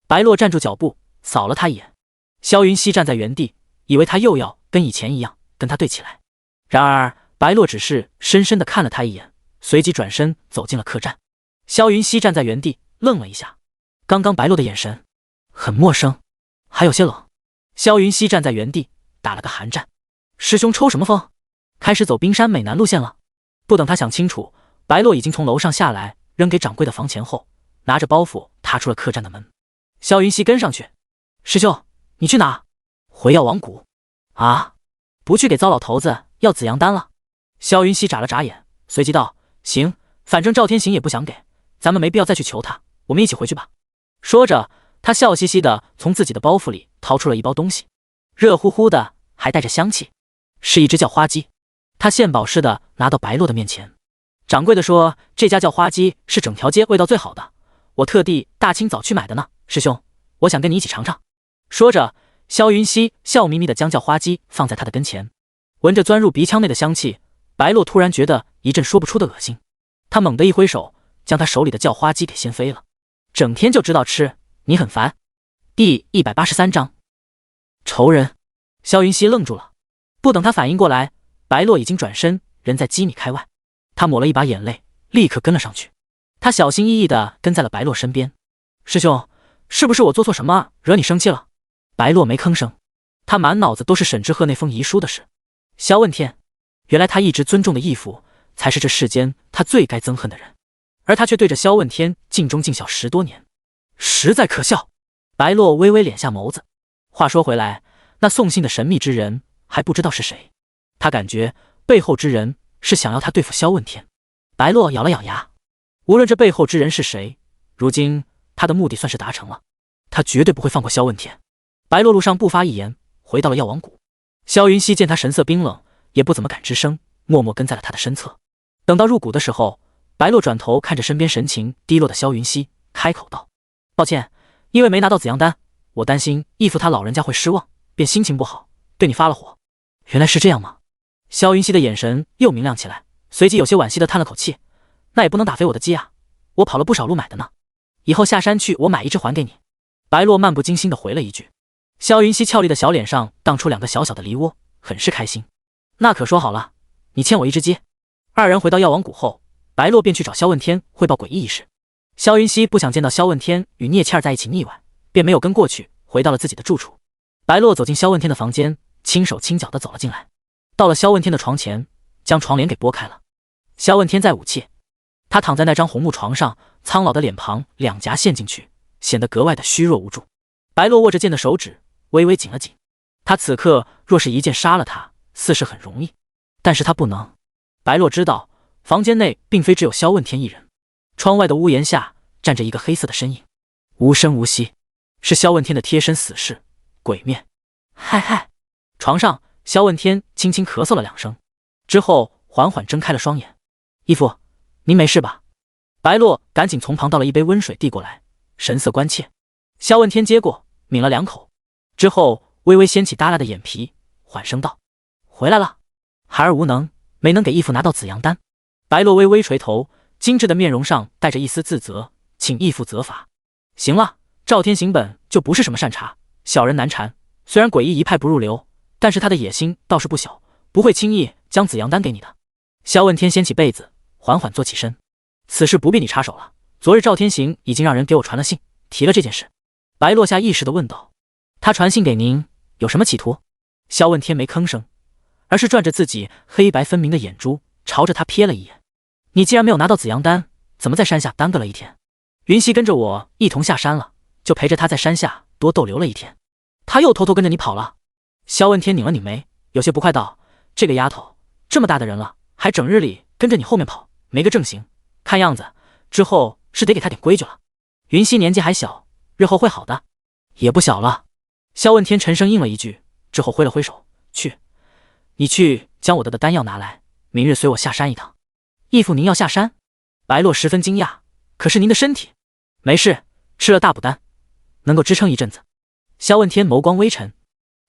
白洛站住脚步，扫了他一眼。萧云熙站在原地，以为他又要跟以前一样跟他对起来。然而白洛只是深深地看了他一眼，随即转身走进了客栈。萧云熙站在原地愣了一下，刚刚白洛的眼神很陌生，还有些冷。萧云熙站在原地打了个寒战。师兄抽什么风？开始走冰山美男路线了？不等他想清楚，白洛已经从楼上下来，扔给掌柜的房钱后，拿着包袱踏出了客栈的门。萧云熙跟上去：“师兄，你去哪？回药王谷。啊，不去给糟老头子要紫阳丹了？萧云熙眨了眨眼，随即道：行，反正赵天行也不想给，咱们没必要再去求他，我们一起回去吧。说着，他笑嘻嘻的从自己的包袱里掏出了一包东西，热乎乎的，还带着香气，是一只叫花鸡。他献宝似的拿到白洛的面前。掌柜的说，这家叫花鸡是整条街味道最好的，我特地大清早去买的呢。师兄，我想跟你一起尝尝。说着，萧云熙笑眯眯的将叫花鸡放在他的跟前，闻着钻入鼻腔内的香气，白洛突然觉得一阵说不出的恶心。他猛地一挥手，将他手里的叫花鸡给掀飞了。整天就知道吃，你很烦。第183章，仇人。萧云熙愣住了，不等他反应过来，白洛已经转身，人在几米开外。他抹了一把眼泪，立刻跟了上去。他小心翼翼地跟在了白洛身边。师兄，是不是我做错什么惹你生气了？白洛没吭声，他满脑子都是沈之鹤那封遗书的事。萧问天，原来他一直尊重的义父，才是这世间他最该憎恨的人，而他却对着萧问天尽忠尽孝10多年，实在可笑。白洛微微敛下眸子。话说回来，那送信的神秘之人还不知道是谁，他感觉背后之人是想要他对付萧问天。白洛咬了咬牙，无论这背后之人是谁，如今他的目的算是达成了，他绝对不会放过萧问天。白洛路上不发一言，回到了药王谷。萧云熙见他神色冰冷，也不怎么敢吱声，默默跟在了他的身侧。等到入谷的时候，白洛转头看着身边神情低落的萧云熙，开口道：抱歉，因为没拿到紫阳丹，我担心义父他老人家会失望，便心情不好，对你发了火。原来是这样吗？萧云熙的眼神又明亮起来，随即有些惋惜的叹了口气，那也不能打飞我的鸡啊，我跑了不少路买的呢，以后下山去我买一只还给你。白洛漫不经心的回了一句。萧云熙俏丽的小脸上荡出2个小小的梨窝，很是开心。那可说好了，你欠我一只鸡。二人回到药王谷后，白洛便去找萧问天汇报诡异一事。萧云熙不想见到萧问天与聂倩在一起腻歪，便没有跟过去，回到了自己的住处。白洛走进萧问天的房间，轻手轻脚的走了进来，到了萧问天的床前，将床帘给拨开了。萧问天在武器，他躺在那张红木床上，苍老的脸庞两颊陷进去，显得格外的虚弱无助。白洛握着剑的手指微微紧了紧，他此刻若是一剑杀了他，似是很容易，但是他不能。白洛知道房间内并非只有萧问天一人，窗外的屋檐下站着一个黑色的身影，无声无息，是萧问天的贴身死士鬼面。嗨嗨！床上萧问天轻轻咳嗽了2声，之后缓缓睁开了双眼。义父，您没事吧？白洛赶紧从旁倒了一杯温水递过来，神色关切。萧问天接过，抿了2口，之后微微掀起耷拉的眼皮，缓声道：回来了，孩儿无能，没能给义父拿到紫阳丹。白洛微微垂头，精致的面容上带着一丝自责，请义父责罚。行了，赵天行本就不是什么善茬，小人难缠，虽然诡异一派不入流，但是他的野心倒是不小，不会轻易将紫阳丹给你的。萧问天掀起被子，缓缓坐起身。此事不必你插手了，昨日赵天行已经让人给我传了信，提了这件事。白洛下意识地问道：他传信给您有什么企图？萧问天没吭声，而是转着自己黑白分明的眼珠，朝着他瞥了一眼。你既然没有拿到紫阳丹，怎么在山下耽搁了1天？云溪跟着我一同下山了，就陪着他在山下多逗留了1天。他又偷偷跟着你跑了？萧问天拧了拧眉，有些不快道：这个丫头这么大的人了，还整日里跟着你后面跑，没个正形，看样子之后是得给他点规矩了。云溪年纪还小，日后会好的。也不小了。萧问天沉声应了一句，之后挥了挥手：去，你去将我的丹药拿来，明日随我下山一趟。义父您要下山？白洛十分惊讶，可是您的身体？没事，吃了大补丹，能够支撑一阵子。萧问天眸光微沉，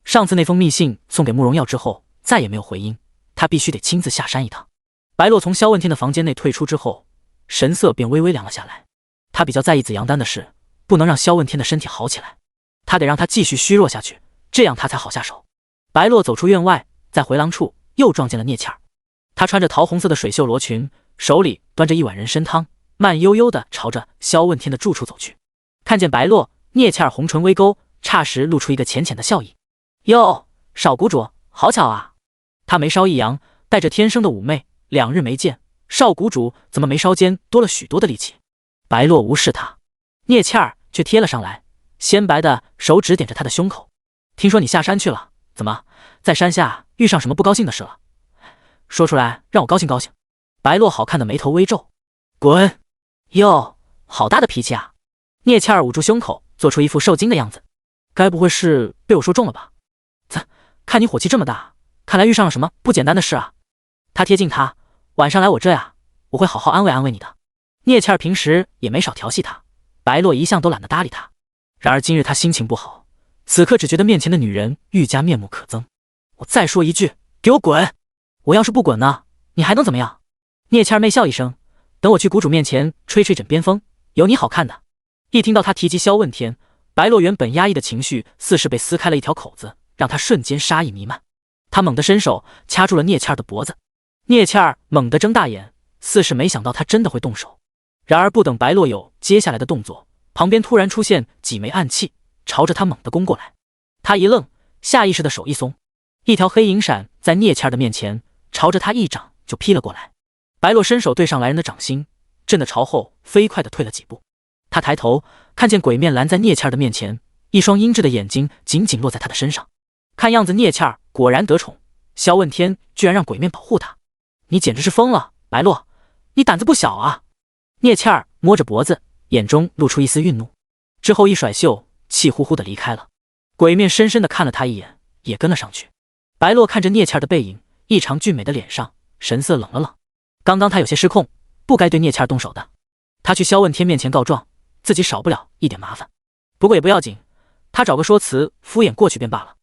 上次那封密信送给慕容耀之后再也没有回音，他必须得亲自下山一趟。白洛从萧问天的房间内退出之后，神色便微微凉了下来。他比较在意紫阳丹的事，不能让萧问天的身体好起来，他得让他继续虚弱下去，这样他才好下手。白洛走出院外，在回廊处又撞见了聂倩儿。她穿着桃红色的水袖罗裙，手里端着一碗人参汤，慢悠悠地朝着萧问天的住处走去。看见白洛，聂倩儿红唇微勾，霎时露出一个浅浅的笑意。哟，少谷主，好巧啊！她眉梢一扬，带着天生的妩媚。2日没见，少谷主怎么眉梢间多了许多的力气？白洛无视她，聂倩儿却贴了上来，鲜白的手指点着他的胸口。听说你下山去了，怎么在山下遇上什么不高兴的事了？说出来让我高兴高兴。白洛好看的眉头微皱。滚！哟，好大的脾气啊！聂倩儿捂住胸口，做出一副受惊的样子。该不会是被我说中了吧？看你火气这么大，看来遇上了什么不简单的事啊。他贴近他，晚上来我这呀，我会好好安慰安慰你的。聂倩儿平时也没少调戏他，白洛一向都懒得搭理他。然而今日他心情不好，此刻只觉得面前的女人愈加面目可憎。我再说一句，给我滚！我要是不滚呢，你还能怎么样？聂倩儿媚笑一声，等我去谷主面前吹吹枕边风，有你好看的。一听到他提及萧问天，白洛原本压抑的情绪似是被撕开了一条口子，让他瞬间杀意弥漫。他猛地伸手掐住了聂倩儿的脖子。聂倩儿猛地睁大眼，似是没想到他真的会动手。然而不等白洛有接下来的动作，旁边突然出现几枚暗器，朝着他猛地攻过来。他一愣，下意识的手一松，一条黑影闪在聂倩儿的面前，朝着他一掌就劈了过来。白洛伸手对上来人的掌心，震得朝后飞快地退了几步。他抬头看见鬼面拦在聂倩儿的面前，一双阴鸷的眼睛紧紧落在他的身上。看样子聂倩儿果然得宠，萧问天居然让鬼面保护他，你简直是疯了，白洛，你胆子不小啊！聂倩儿摸着脖子，眼中露出一丝愠怒，之后一甩袖，气呼呼地离开了。鬼面深深地看了他一眼，也跟了上去。白洛看着聂倩儿的背影，异常俊美的脸上神色冷了冷。刚刚他有些失控，不该对聂倩儿动手的。他去萧问天面前告状，自己少不了一点麻烦，不过也不要紧，他找个说辞敷衍过去便罢了。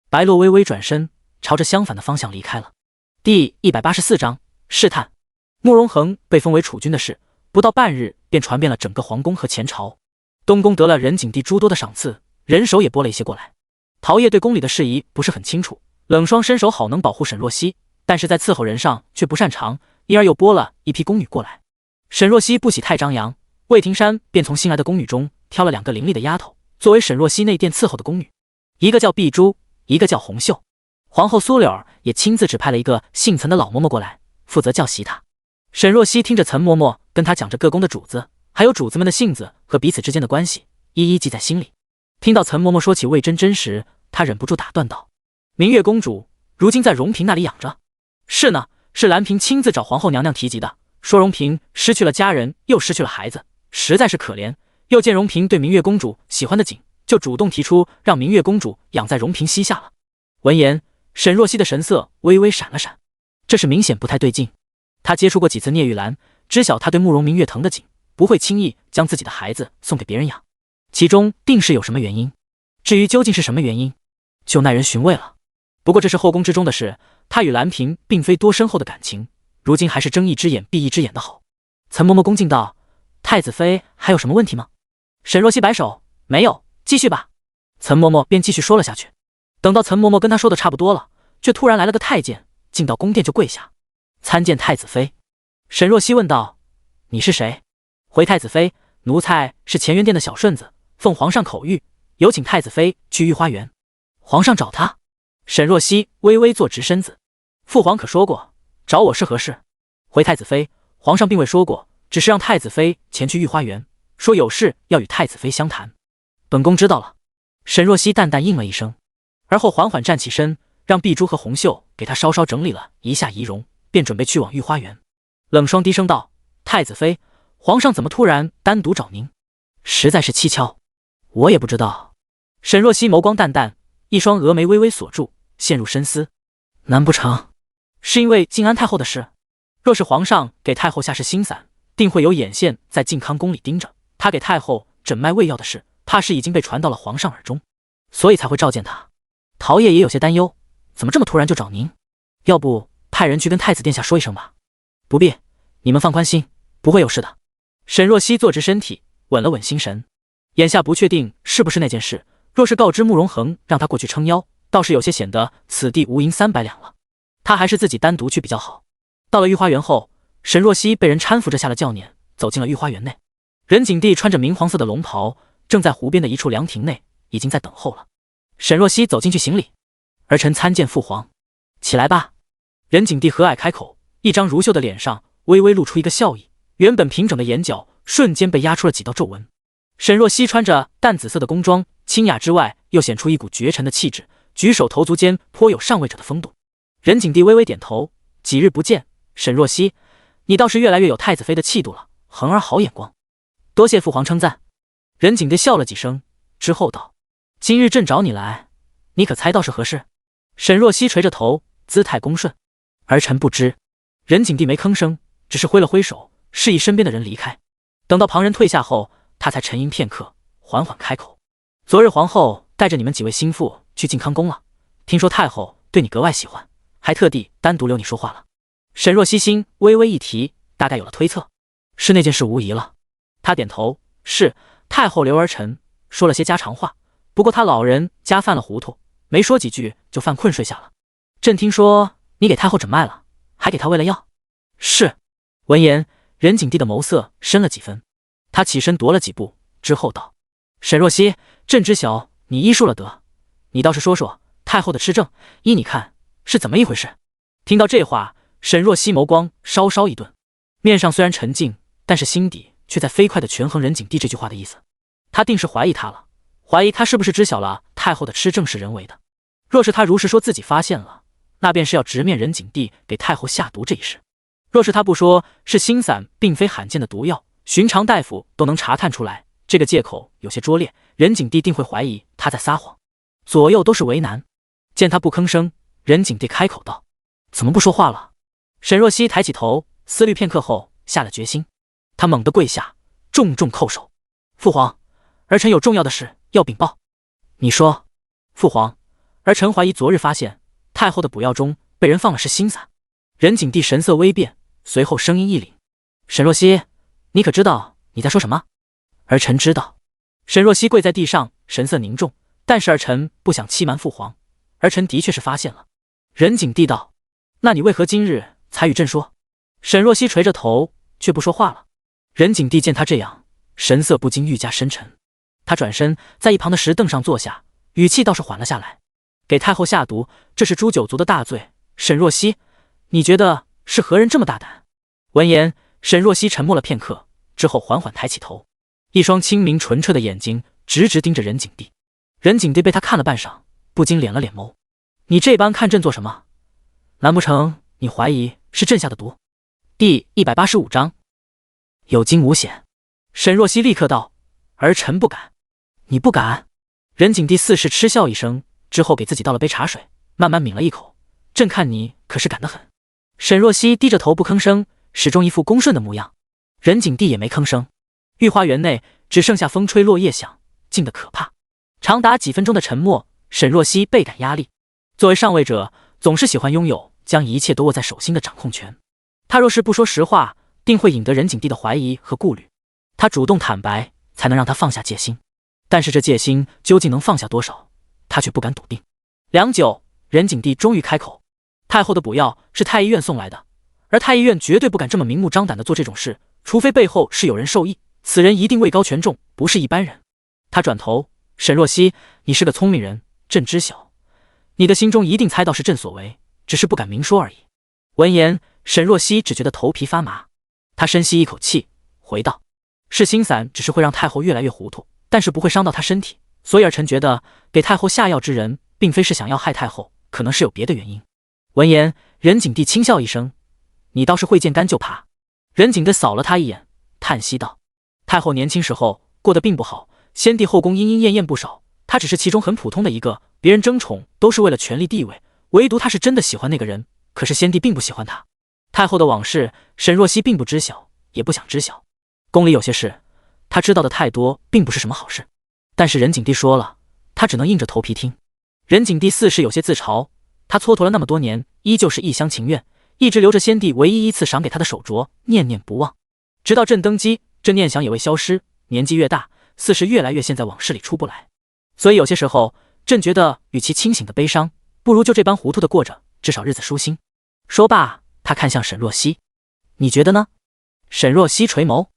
白洛微微转身，朝着相反的方向离开了。第184章试探。慕容恒被封为储君的事，不到半日便传遍了整个皇宫和前朝。东宫得了仁景帝诸多的赏赐，人手也拨了一些过来。陶业对宫里的事宜不是很清楚，冷霜身手好能保护沈若曦，但是在伺候人上却不擅长，因而又拨了一批宫女过来。沈若曦不喜太张扬，魏廷山便从新来的宫女中挑了2个伶俐的丫头，作为沈若曦内殿伺候的宫女，一个叫碧珠，一个叫红袖。皇后苏柳儿也亲自指派了一个姓岑的老嬷嬷过来，负责教习她。沈若曦听着岑嬷嬷跟她讲着各宫的主子，还有主子们的性子和彼此之间的关系，一一记在心里。听到岑嬷嬷说起魏真真时，她忍不住打断道：“明月公主如今在荣嫔那里养着？”“是呢，是兰嫔亲自找皇后娘娘提及的，说荣嫔失去了家人，又失去了孩子，实在是可怜。又见荣嫔对明月公主喜欢的紧，就主动提出让明月公主养在荣嫔膝下了。”闻言，沈若曦的神色微微闪了闪，这是明显不太对劲。她接触过几次聂玉兰，知晓她对慕容明月疼得紧，不会轻易将自己的孩子送给别人养，其中定是有什么原因。至于究竟是什么原因，就耐人寻味了。不过这是后宫之中的事，她与兰嫔并非多深厚的感情，如今还是睁一只眼闭一只眼的好。岑嬷嬷恭敬道：“太子妃还有什么问题吗？”沈若曦摆手：“没有，继续吧。”岑嬷嬷便继续说了下去。等到岑嬷嬷跟她说的差不多了，却突然来了个太监，进到宫殿就跪下，参见太子妃。沈若曦问道：“你是谁？”回太子妃：“奴才是乾元殿的小顺子，奉皇上口谕，有请太子妃去御花园。”皇上找他？沈若曦微微坐直身子：“父皇可说过找我是何事？”回太子妃：“皇上并未说过，只是让太子妃前去御花园，说有事要与太子妃相谈。”本宫知道了。沈若曦淡淡应了一声，而后缓缓站起身，让碧珠和红袖给她稍稍整理了一下仪容，便准备去往御花园。冷霜低声道：“太子妃，皇上怎么突然单独找您？实在是蹊跷。”我也不知道。沈若曦眸光淡淡，一双峨眉微微锁住，陷入深思。难不成是因为静安太后的事？若是皇上给太后下士心散，定会有眼线在靖康宫里盯着，他给太后诊脉喂药的事，怕是已经被传到了皇上耳中，所以才会召见他。陶业也有些担忧，怎么这么突然就找您？要不派人去跟太子殿下说一声吧？不必，你们放宽心，不会有事的。沈若曦坐直身体，稳了稳心神。眼下不确定是不是那件事，若是告知慕容恒让他过去撑腰，倒是有些显得此地无银300两了。他还是自己单独去比较好。到了御花园后，沈若曦被人搀扶着下了轿辇，走进了御花园内。仁景帝穿着明黄色的龙袍，正在湖边的一处凉亭内，已经在等候了。沈若曦走进去行礼：“儿臣参见父皇。”“起来吧。”仁景帝和蔼开口，一张如绣的脸上微微露出一个笑意，原本平整的眼角瞬间被压出了几道皱纹。沈若曦穿着淡紫色的宫装，清雅之外又显出一股绝尘的气质，举手投足间颇有上位者的风度。任景帝微微点头，几日不见，沈若曦，你倒是越来越有太子妃的气度了，衡儿好眼光。多谢父皇称赞。任景帝笑了几声，之后道：今日朕找你来，你可猜到是何事？沈若曦垂着头，姿态恭顺。儿臣不知。任景帝没吭声，只是挥了挥手，示意身边的人离开。等到旁人退下后，他才沉吟片刻，缓缓开口：昨日皇后带着你们几位心腹去靖康宫了，听说太后对你格外喜欢，还特地单独留你说话了。沈若曦心微微一提，大概有了推测，是那件事无疑了。他点头，是，太后留儿臣说了些家常话，不过他老人家犯了糊涂，没说几句就犯困睡下了。朕听说你给太后诊脉了，还给她喂了药。是。闻言，任景帝的眸色深了几分，他起身踱了几步，之后道：沈若曦，朕知晓你医术了得，你倒是说说太后的痴症，依你看是怎么一回事？听到这话，沈若曦眸光稍稍一顿，面上虽然沉静，但是心底却在飞快地权衡任景帝这句话的意思。他定是怀疑他了，怀疑他是不是知晓了太后的痴症是人为的。若是他如实说自己发现了，那便是要直面任景帝给太后下毒这一事。若是他不说是心散并非罕见的毒药，寻常大夫都能查探出来，这个借口有些拙劣，任景帝定会怀疑他在撒谎。左右都是为难。见他不吭声，任景帝开口道：怎么不说话了？沈若曦抬起头，思虑片刻后下了决心，他猛地跪下，重重叩首：父皇，儿臣有重要的事要禀报。你说。父皇，儿臣怀疑昨日发现太后的补药中被人放了是心散。任景帝神色微变，随后声音一凛：沈若曦，你可知道你在说什么？儿臣知道。沈若曦跪在地上，神色凝重，但是儿臣不想欺瞒父皇，儿臣的确是发现了。任景帝道：那你为何今日才与朕说？沈若曦垂着头，却不说话了。任景帝见他这样，神色不禁愈加深沉。他转身在一旁的石凳上坐下，语气倒是缓了下来：给太后下毒，这是诛九族的大罪。沈若曦，你觉得是何人这么大胆？闻言，沈若曦沉默了片刻，之后缓缓抬起头，一双清明纯澈的眼睛直直盯着任景帝。任景帝被他看了半晌，不禁敛了敛眸：你这般看朕做什么？难不成你怀疑是朕下的毒？第185章有惊无险。沈若曦立刻道：儿臣不敢。你不敢？任景帝似是嗤笑一声，之后给自己倒了杯茶水，慢慢抿了一口：朕看你可是敢得很。沈若曦低着头不吭声，始终一副恭顺的模样。任景帝也没吭声。御花园内只剩下风吹落叶响，静得可怕。长达几分钟的沉默，沈若曦倍感压力。作为上位者，总是喜欢拥有将一切都握在手心的掌控权。他若是不说实话，定会引得任景帝的怀疑和顾虑。他主动坦白，才能让他放下戒心。但是这戒心究竟能放下多少，他却不敢笃定。良久，任景帝终于开口：太后的补药是太医院送来的，而太医院绝对不敢这么明目张胆地做这种事，除非背后是有人受益，此人一定位高权重，不是一般人。他转头：沈若曦，你是个聪明人，朕知晓，你的心中一定猜到是朕所为，只是不敢明说而已。闻言，沈若曦只觉得头皮发麻。他深吸一口气，回道：是心散只是会让太后越来越糊涂，但是不会伤到她身体，所以儿臣觉得给太后下药之人并非是想要害太后，可能是有别的原因。闻言，任景帝轻笑一声：你倒是会见干就爬。任景帝扫了他一眼，叹息道：太后年轻时候过得并不好，先帝后宫莺莺燕燕不少，她只是其中很普通的一个，别人争宠都是为了权力地位，唯独她是真的喜欢那个人，可是先帝并不喜欢她。太后的往事，沈若曦并不知晓，也不想知晓。宫里有些事，她知道的太多，并不是什么好事。但是任景帝说了，她只能硬着头皮听。任景帝似是有些自嘲，他蹉跎了那么多年，依旧是一厢情愿，一直留着先帝唯一一次赏给他的手镯，念念不忘。直到朕登基，这念想也未消失，年纪越大，似是越来越陷在往事里出不来。所以有些时候，朕觉得与其清醒的悲伤，不如就这般糊涂的过着，至少日子舒心。说罢，他看向沈若曦：你觉得呢？沈若曦垂眸：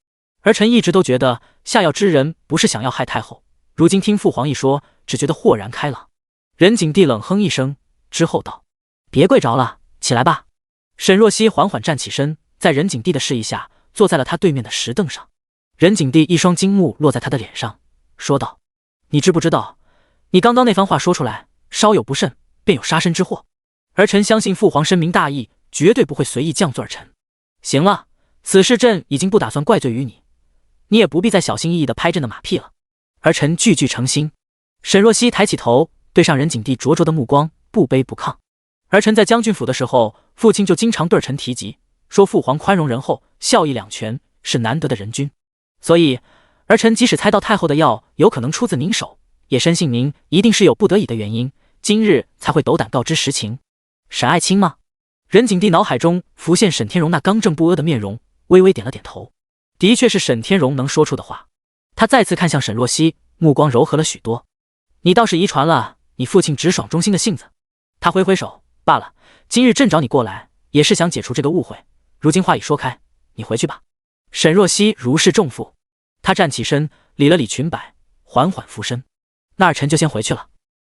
儿臣一直都觉得下药之人不是想要害太后，如今听父皇一说，只觉得豁然开朗。任景帝冷哼一声，之后道：别跪着了，起来吧。沈若曦缓缓站起身，在任景帝的示意下，坐在了他对面的石凳上。任景帝一双金目落在他的脸上，说道：你知不知道，你刚刚那番话说出来，稍有不慎，便有杀身之祸。儿臣相信父皇深明大义，绝对不会随意降罪儿臣。行了，此事朕已经不打算怪罪于你，你也不必再小心翼翼地拍朕的马屁了。儿臣句句诚心。沈若曦抬起头，对上任景帝灼灼的目光，不卑不亢。儿臣在将军府的时候，父亲就经常对儿臣提及，说父皇宽容仁厚，孝义两全，是难得的人君。所以儿臣即使猜到太后的药有可能出自您手，也深信您一定是有不得已的原因，今日才会斗胆告知实情。沈爱卿吗？任景帝脑海中浮现沈天荣那刚正不阿的面容，微微点了点头。的确是沈天荣能说出的话。他再次看向沈若曦，目光柔和了许多。你倒是遗传了你父亲直爽忠心的性子。他挥挥手，罢了，今日朕找你过来，也是想解除这个误会。如今话已说开，你回去吧。沈若曦如释重负，他站起身，理了理裙摆，缓缓俯身。那儿臣就先回去了。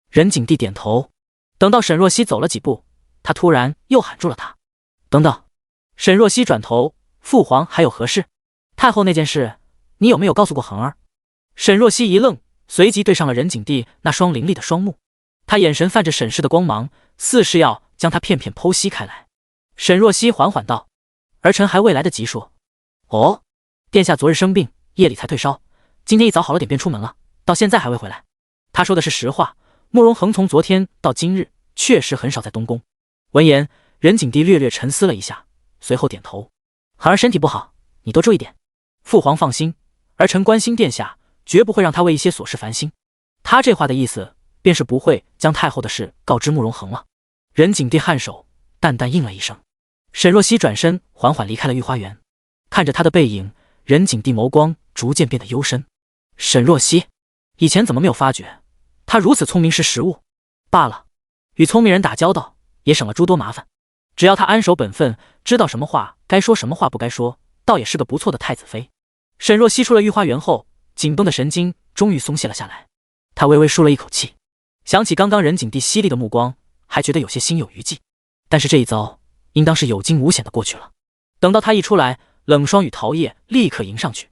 任景帝点头。等到沈若曦走了几步，他突然又喊住了他。等等。沈若曦转头，父皇还有何事？太后那件事，你有没有告诉过恒儿？沈若曦一愣，随即对上了任景帝那双凌厉的双目，他眼神泛着审视的光芒，似是要将他片片剖析开来。沈若曦缓缓道：儿臣还未来得及说。哦，殿下昨日生病，夜里才退烧，今天一早好了点便出门了，到现在还未回来。他说的是实话，慕容恒从昨天到今日确实很少在东宫。闻言，任景帝略略沉思了一下，随后点头：恒儿身体不好，你多注意点。父皇放心，儿臣关心殿下，绝不会让他为一些琐事烦心。他这话的意思，便是不会将太后的事告知慕容恒了。任景帝颔首，淡淡应了一声。沈若曦转身缓缓离开了御花园。看着他的背影，任景帝眸光逐渐变得幽深。沈若曦，以前怎么没有发觉他如此聪明识时务？罢了，与聪明人打交道也省了诸多麻烦。只要他安守本分，知道什么话该说，什么话不该说，倒也是个不错的太子妃。沈若曦出了御花园后，紧绷的神经终于松懈了下来。他微微舒了一口气，想起刚刚任景帝犀利的目光，还觉得有些心有余悸。但是这一遭应当是有惊无险的过去了。等到他一出来，冷霜与桃叶立刻迎上去。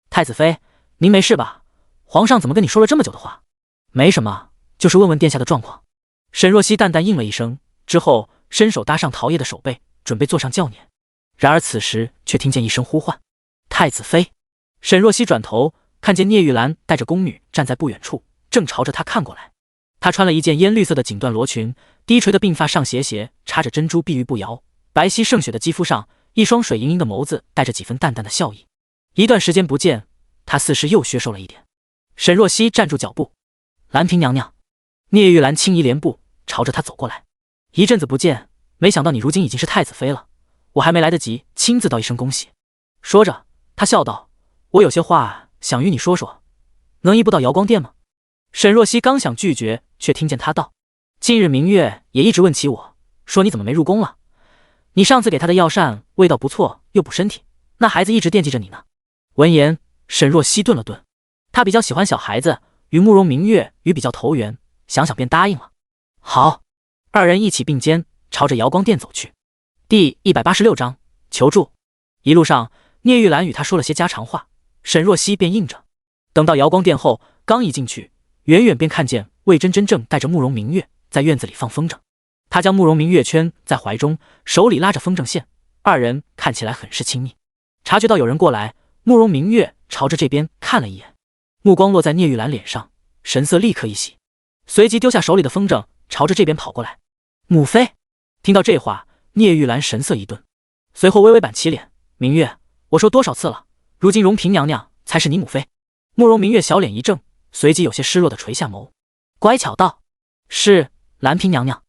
太子妃，您没事吧？皇上怎么跟你说了这么久的话？没什么，就是问问殿下的状况。沈若曦淡淡应了一声，之后伸手搭上桃叶的手背，准备坐上轿辇。然而此时却听见一声呼唤：太子妃！沈若曦转头，看见聂玉兰带着宫女站在不远处，正朝着她看过来。她穿了一件烟绿色的锦缎罗裙，低垂的鬓发上斜斜插着珍珠碧玉步摇，白皙胜雪的肌肤上，一双水盈盈的眸子带着几分淡淡的笑意。一段时间不见，她似是又削瘦了一点。沈若曦站住脚步：兰嫔娘娘。聂玉兰轻移莲步，朝着她走过来。一阵子不见，没想到你如今已经是太子妃了，我还没来得及亲自道一声恭喜。说着，她笑道：我有些话想与你说说，能移步到瑶光殿吗？沈若曦刚想拒绝，却听见她道：近日明月也一直问起我，说你怎么没入宫了？你上次给他的药膳味道不错，又补身体，那孩子一直惦记着你呢。闻言，沈若曦顿了顿，她比较喜欢小孩子，与慕容明月与比较投缘，想想便答应了。好，二人一起并肩朝着瑶光殿走去。第186章求助。一路上，聂玉兰与他说了些家常话，沈若曦便应着。等到瑶光殿后，刚一进去，远远便看见魏真真正带着慕容明月在院子里放风筝。他将慕容明月圈在怀中，手里拉着风筝线，二人看起来很是亲密。察觉到有人过来，慕容明月朝着这边看了一眼，目光落在聂玉兰脸上，神色立刻一喜，随即丢下手里的风筝，朝着这边跑过来。母妃！听到这话，聂玉兰神色一顿，随后微微板起脸：明月，我说多少次了，如今容嫔娘娘才是你母妃。慕容明月小脸一怔，随即有些失落的垂下眸，乖巧道：是兰嫔娘娘。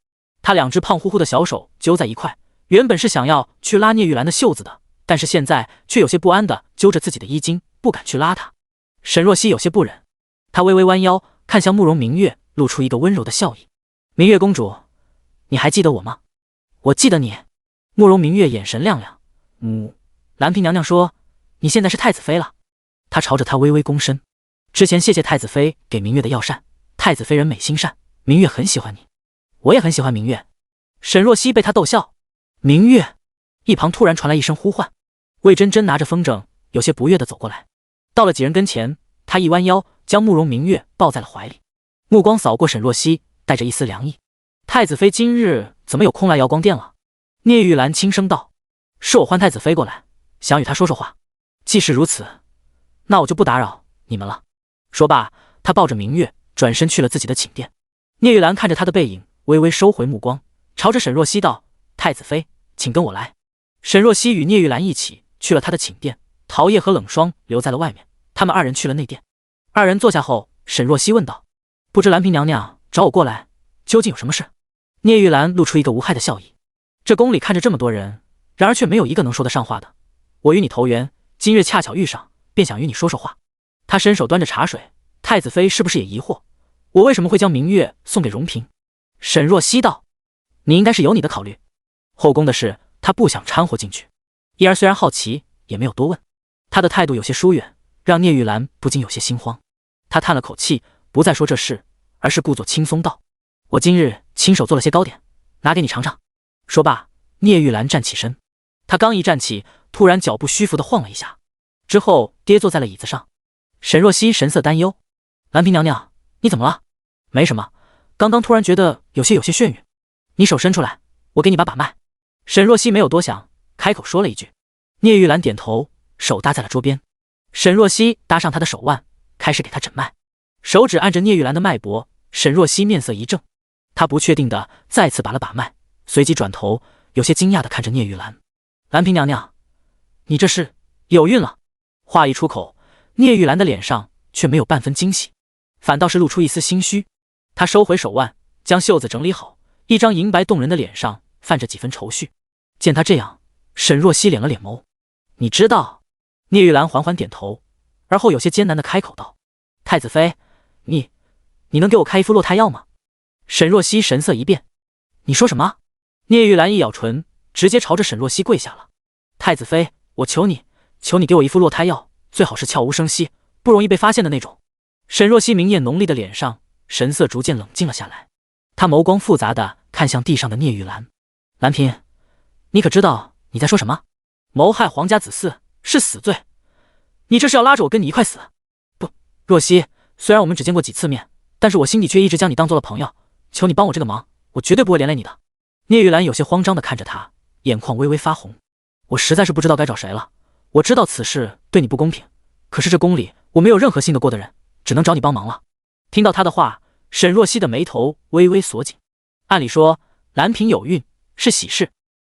他两只胖乎乎的小手揪在一块，原本是想要去拉聂玉兰的袖子的，但是现在却有些不安的揪着自己的衣襟，不敢去拉她。沈若曦有些不忍，她微微弯腰看向慕容明月，露出一个温柔的笑意：明月公主，你还记得我吗？我记得你。慕容明月眼神亮亮：兰嫔娘娘说你现在是太子妃了。她朝着她微微躬身：之前谢谢太子妃给明月的药膳，太子妃人美心善，明月很喜欢你。我也很喜欢明月。沈若曦被他逗笑。明月！一旁突然传来一声呼唤，魏真真拿着风筝，有些不悦地走过来。到了几人跟前，她一弯腰，将慕容明月抱在了怀里，目光扫过沈若曦，带着一丝凉意。太子妃今日怎么有空来瑶光殿了？聂玉兰轻声道：“是我唤太子妃过来，想与她说说话。既是如此，那我就不打扰你们了。”说罢，他抱着明月转身去了自己的寝殿。聂玉兰看着他的背影，微微收回目光，朝着沈若曦道：“太子妃，请跟我来。”沈若曦与聂玉兰一起去了他的寝殿，桃叶和冷霜留在了外面，他们二人去了内殿。二人坐下后，沈若曦问道：“不知兰嫔娘娘找我过来，究竟有什么事？”聂玉兰露出一个无害的笑意：“这宫里看着这么多人，然而却没有一个能说得上话的。我与你投缘，今日恰巧遇上，便想与你说说话。”他伸手端着茶水：“太子妃是不是也疑惑，我为什么会将明月送给荣嫔？”沈若曦道：“你应该是有你的考虑，后宫的事他不想掺和进去。”一儿虽然好奇，也没有多问。他的态度有些疏远，让聂玉兰不禁有些心慌。他叹了口气，不再说这事，而是故作轻松道：“我今日亲手做了些糕点，拿给你尝尝。”说罢，聂玉兰站起身。他刚一站起，突然脚步虚浮地晃了一下，之后跌坐在了椅子上。沈若曦神色担忧：“兰嫔娘娘，你怎么了？”“没什么，刚刚突然觉得有些眩晕。”“你手伸出来，我给你把脉。”沈若曦没有多想，开口说了一句。聂玉兰点头，手搭在了桌边。沈若曦搭上他的手腕，开始给他诊脉，手指按着聂玉兰的脉搏。沈若曦面色一正，他不确定的再次把了把脉，随即转头，有些惊讶的看着聂玉兰：“兰嫔娘娘，你这是有孕了？”话一出口，聂玉兰的脸上却没有半分惊喜，反倒是露出一丝心虚。她收回手腕，将袖子整理好，一张银白动人的脸上泛着几分愁绪。见她这样，沈若曦敛了敛眸：“你知道？”聂玉兰缓缓点头，而后有些艰难的开口道：“太子妃，你能给我开一副落胎药吗？”沈若曦神色一变：“你说什么？”聂玉兰一咬唇，直接朝着沈若曦跪下了：“太子妃，我求你给我一副落胎药，最好是悄无声息，不容易被发现的那种。”沈若曦明艳浓丽的脸上神色逐渐冷静了下来，她眸光复杂的看向地上的聂玉兰：“兰嫔，你可知道你在说什么？谋害皇家子嗣是死罪，你这是要拉着我跟你一块死？不，若曦，虽然我们只见过几次面，但是我心底却一直将你当做了朋友，求你帮我这个忙，我绝对不会连累你的。”聂玉兰有些慌张的看着他，眼眶微微发红：“我实在是不知道该找谁了。我知道此事对你不公平，可是这宫里我没有任何信得过的人，只能找你帮忙了。”听到他的话，沈若曦的眉头微微锁紧。按理说，兰嫔有孕是喜事，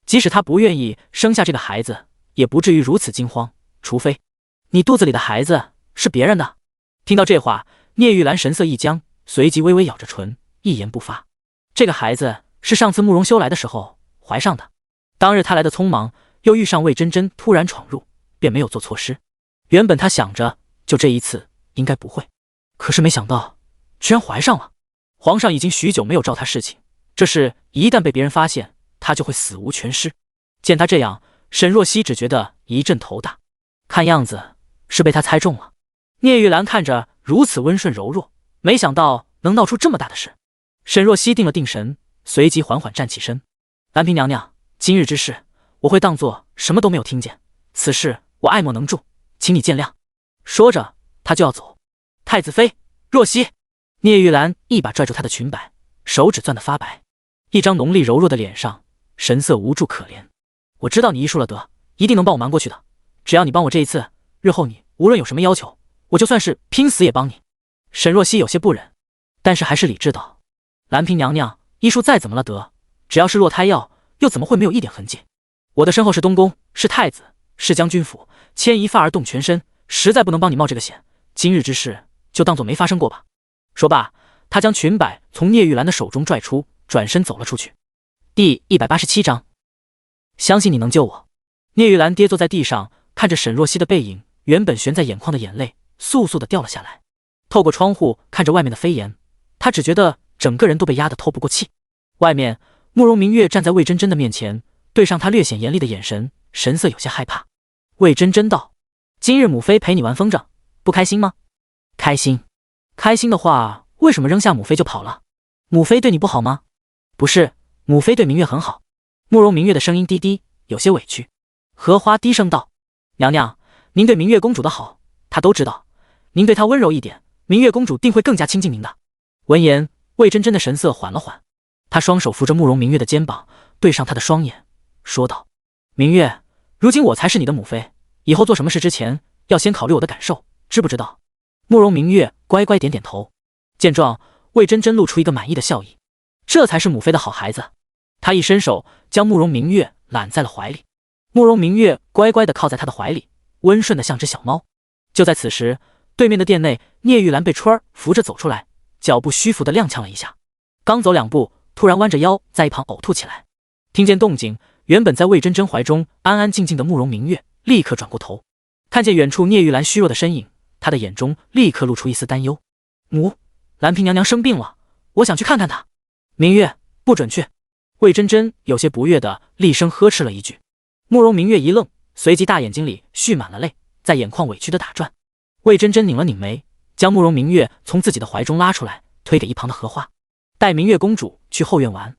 即使她不愿意生下这个孩子，也不至于如此惊慌。除非你肚子里的孩子是别人的。听到这话，聂玉兰神色一僵，随即微微咬着唇，一言不发。这个孩子是上次慕容修来的时候怀上的，当日他来的匆忙，又遇上魏真真突然闯入，便没有做错失。原本他想着就这一次应该不会，可是没想到居然怀上了。皇上已经许久没有召他侍寝，这事一旦被别人发现，他就会死无全尸。见他这样，沈若曦只觉得一阵头大，看样子是被他猜中了。聂玉兰看着如此温顺柔弱，没想到能闹出这么大的事。沈若曦定了定神，随即缓缓站起身：“兰嫔娘娘，今日之事我会当作什么都没有听见，此事我爱莫能助，请你见谅。”说着他就要走。“太子妃，若曦！”聂玉兰一把拽住她的裙摆，手指攥得发白，一张浓丽柔弱的脸上神色无助可怜：“我知道你医术了得，一定能帮我瞒过去的。只要你帮我这一次，日后你无论有什么要求，我就算是拼死也帮你。”沈若曦有些不忍，但是还是理智道：“兰嫔娘娘医术再怎么了得，只要是落胎药，又怎么会没有一点痕迹？我的身后是东宫，是太子，是将军府，牵一发而动全身，实在不能帮你冒这个险。今日之事就当作没发生过吧。”说罢，他将裙摆从聂玉兰的手中拽出，转身走了出去。第187章，相信你能救我。聂玉兰跌坐在地上，看着沈若曦的背影，原本悬在眼眶的眼泪簌簌地掉了下来。透过窗户看着外面的飞檐，他只觉得整个人都被压得透不过气。外面，慕容明月站在魏真真的面前，对上他略显严厉的眼神，神色有些害怕。魏真真道：“今日母妃陪你玩风筝，不开心吗？”“开心。”“开心的话，为什么扔下母妃就跑了？母妃对你不好吗？”“不是，母妃对明月很好。”慕容明月的声音低低，有些委屈。荷花低声道：“娘娘，您对明月公主的好，她都知道。您对她温柔一点，明月公主定会更加亲近您的。闻言，魏真真的神色缓了缓，她双手扶着慕容明月的肩膀，对上他的双眼，说道：“明月，如今我才是你的母妃，以后做什么事之前，要先考虑我的感受，知不知道？”慕容明月乖乖点点头。见状，魏真真露出一个满意的笑意，这才是母妃的好孩子。她一伸手，将慕容明月揽在了怀里。慕容明月乖乖地靠在他的怀里，温顺的像只小猫。就在此时，对面的店内，聂玉兰被春儿扶着走出来，脚步虚浮的踉跄了一下，刚走2步，突然弯着腰在一旁呕吐起来。听见动静，原本在魏真真怀中安安静静的慕容明月立刻转过头，看见远处聂玉兰虚弱的身影，他的眼中立刻露出一丝担忧。兰嫔娘娘生病了，我想去看看她。明月，不准去！魏真真有些不悦的厉声呵斥了一句。慕容明月一愣，随即大眼睛里蓄满了泪，在眼眶委屈的打转。魏真真拧了拧眉，将慕容明月从自己的怀中拉出来，推给一旁的荷花，带明月公主去后院玩。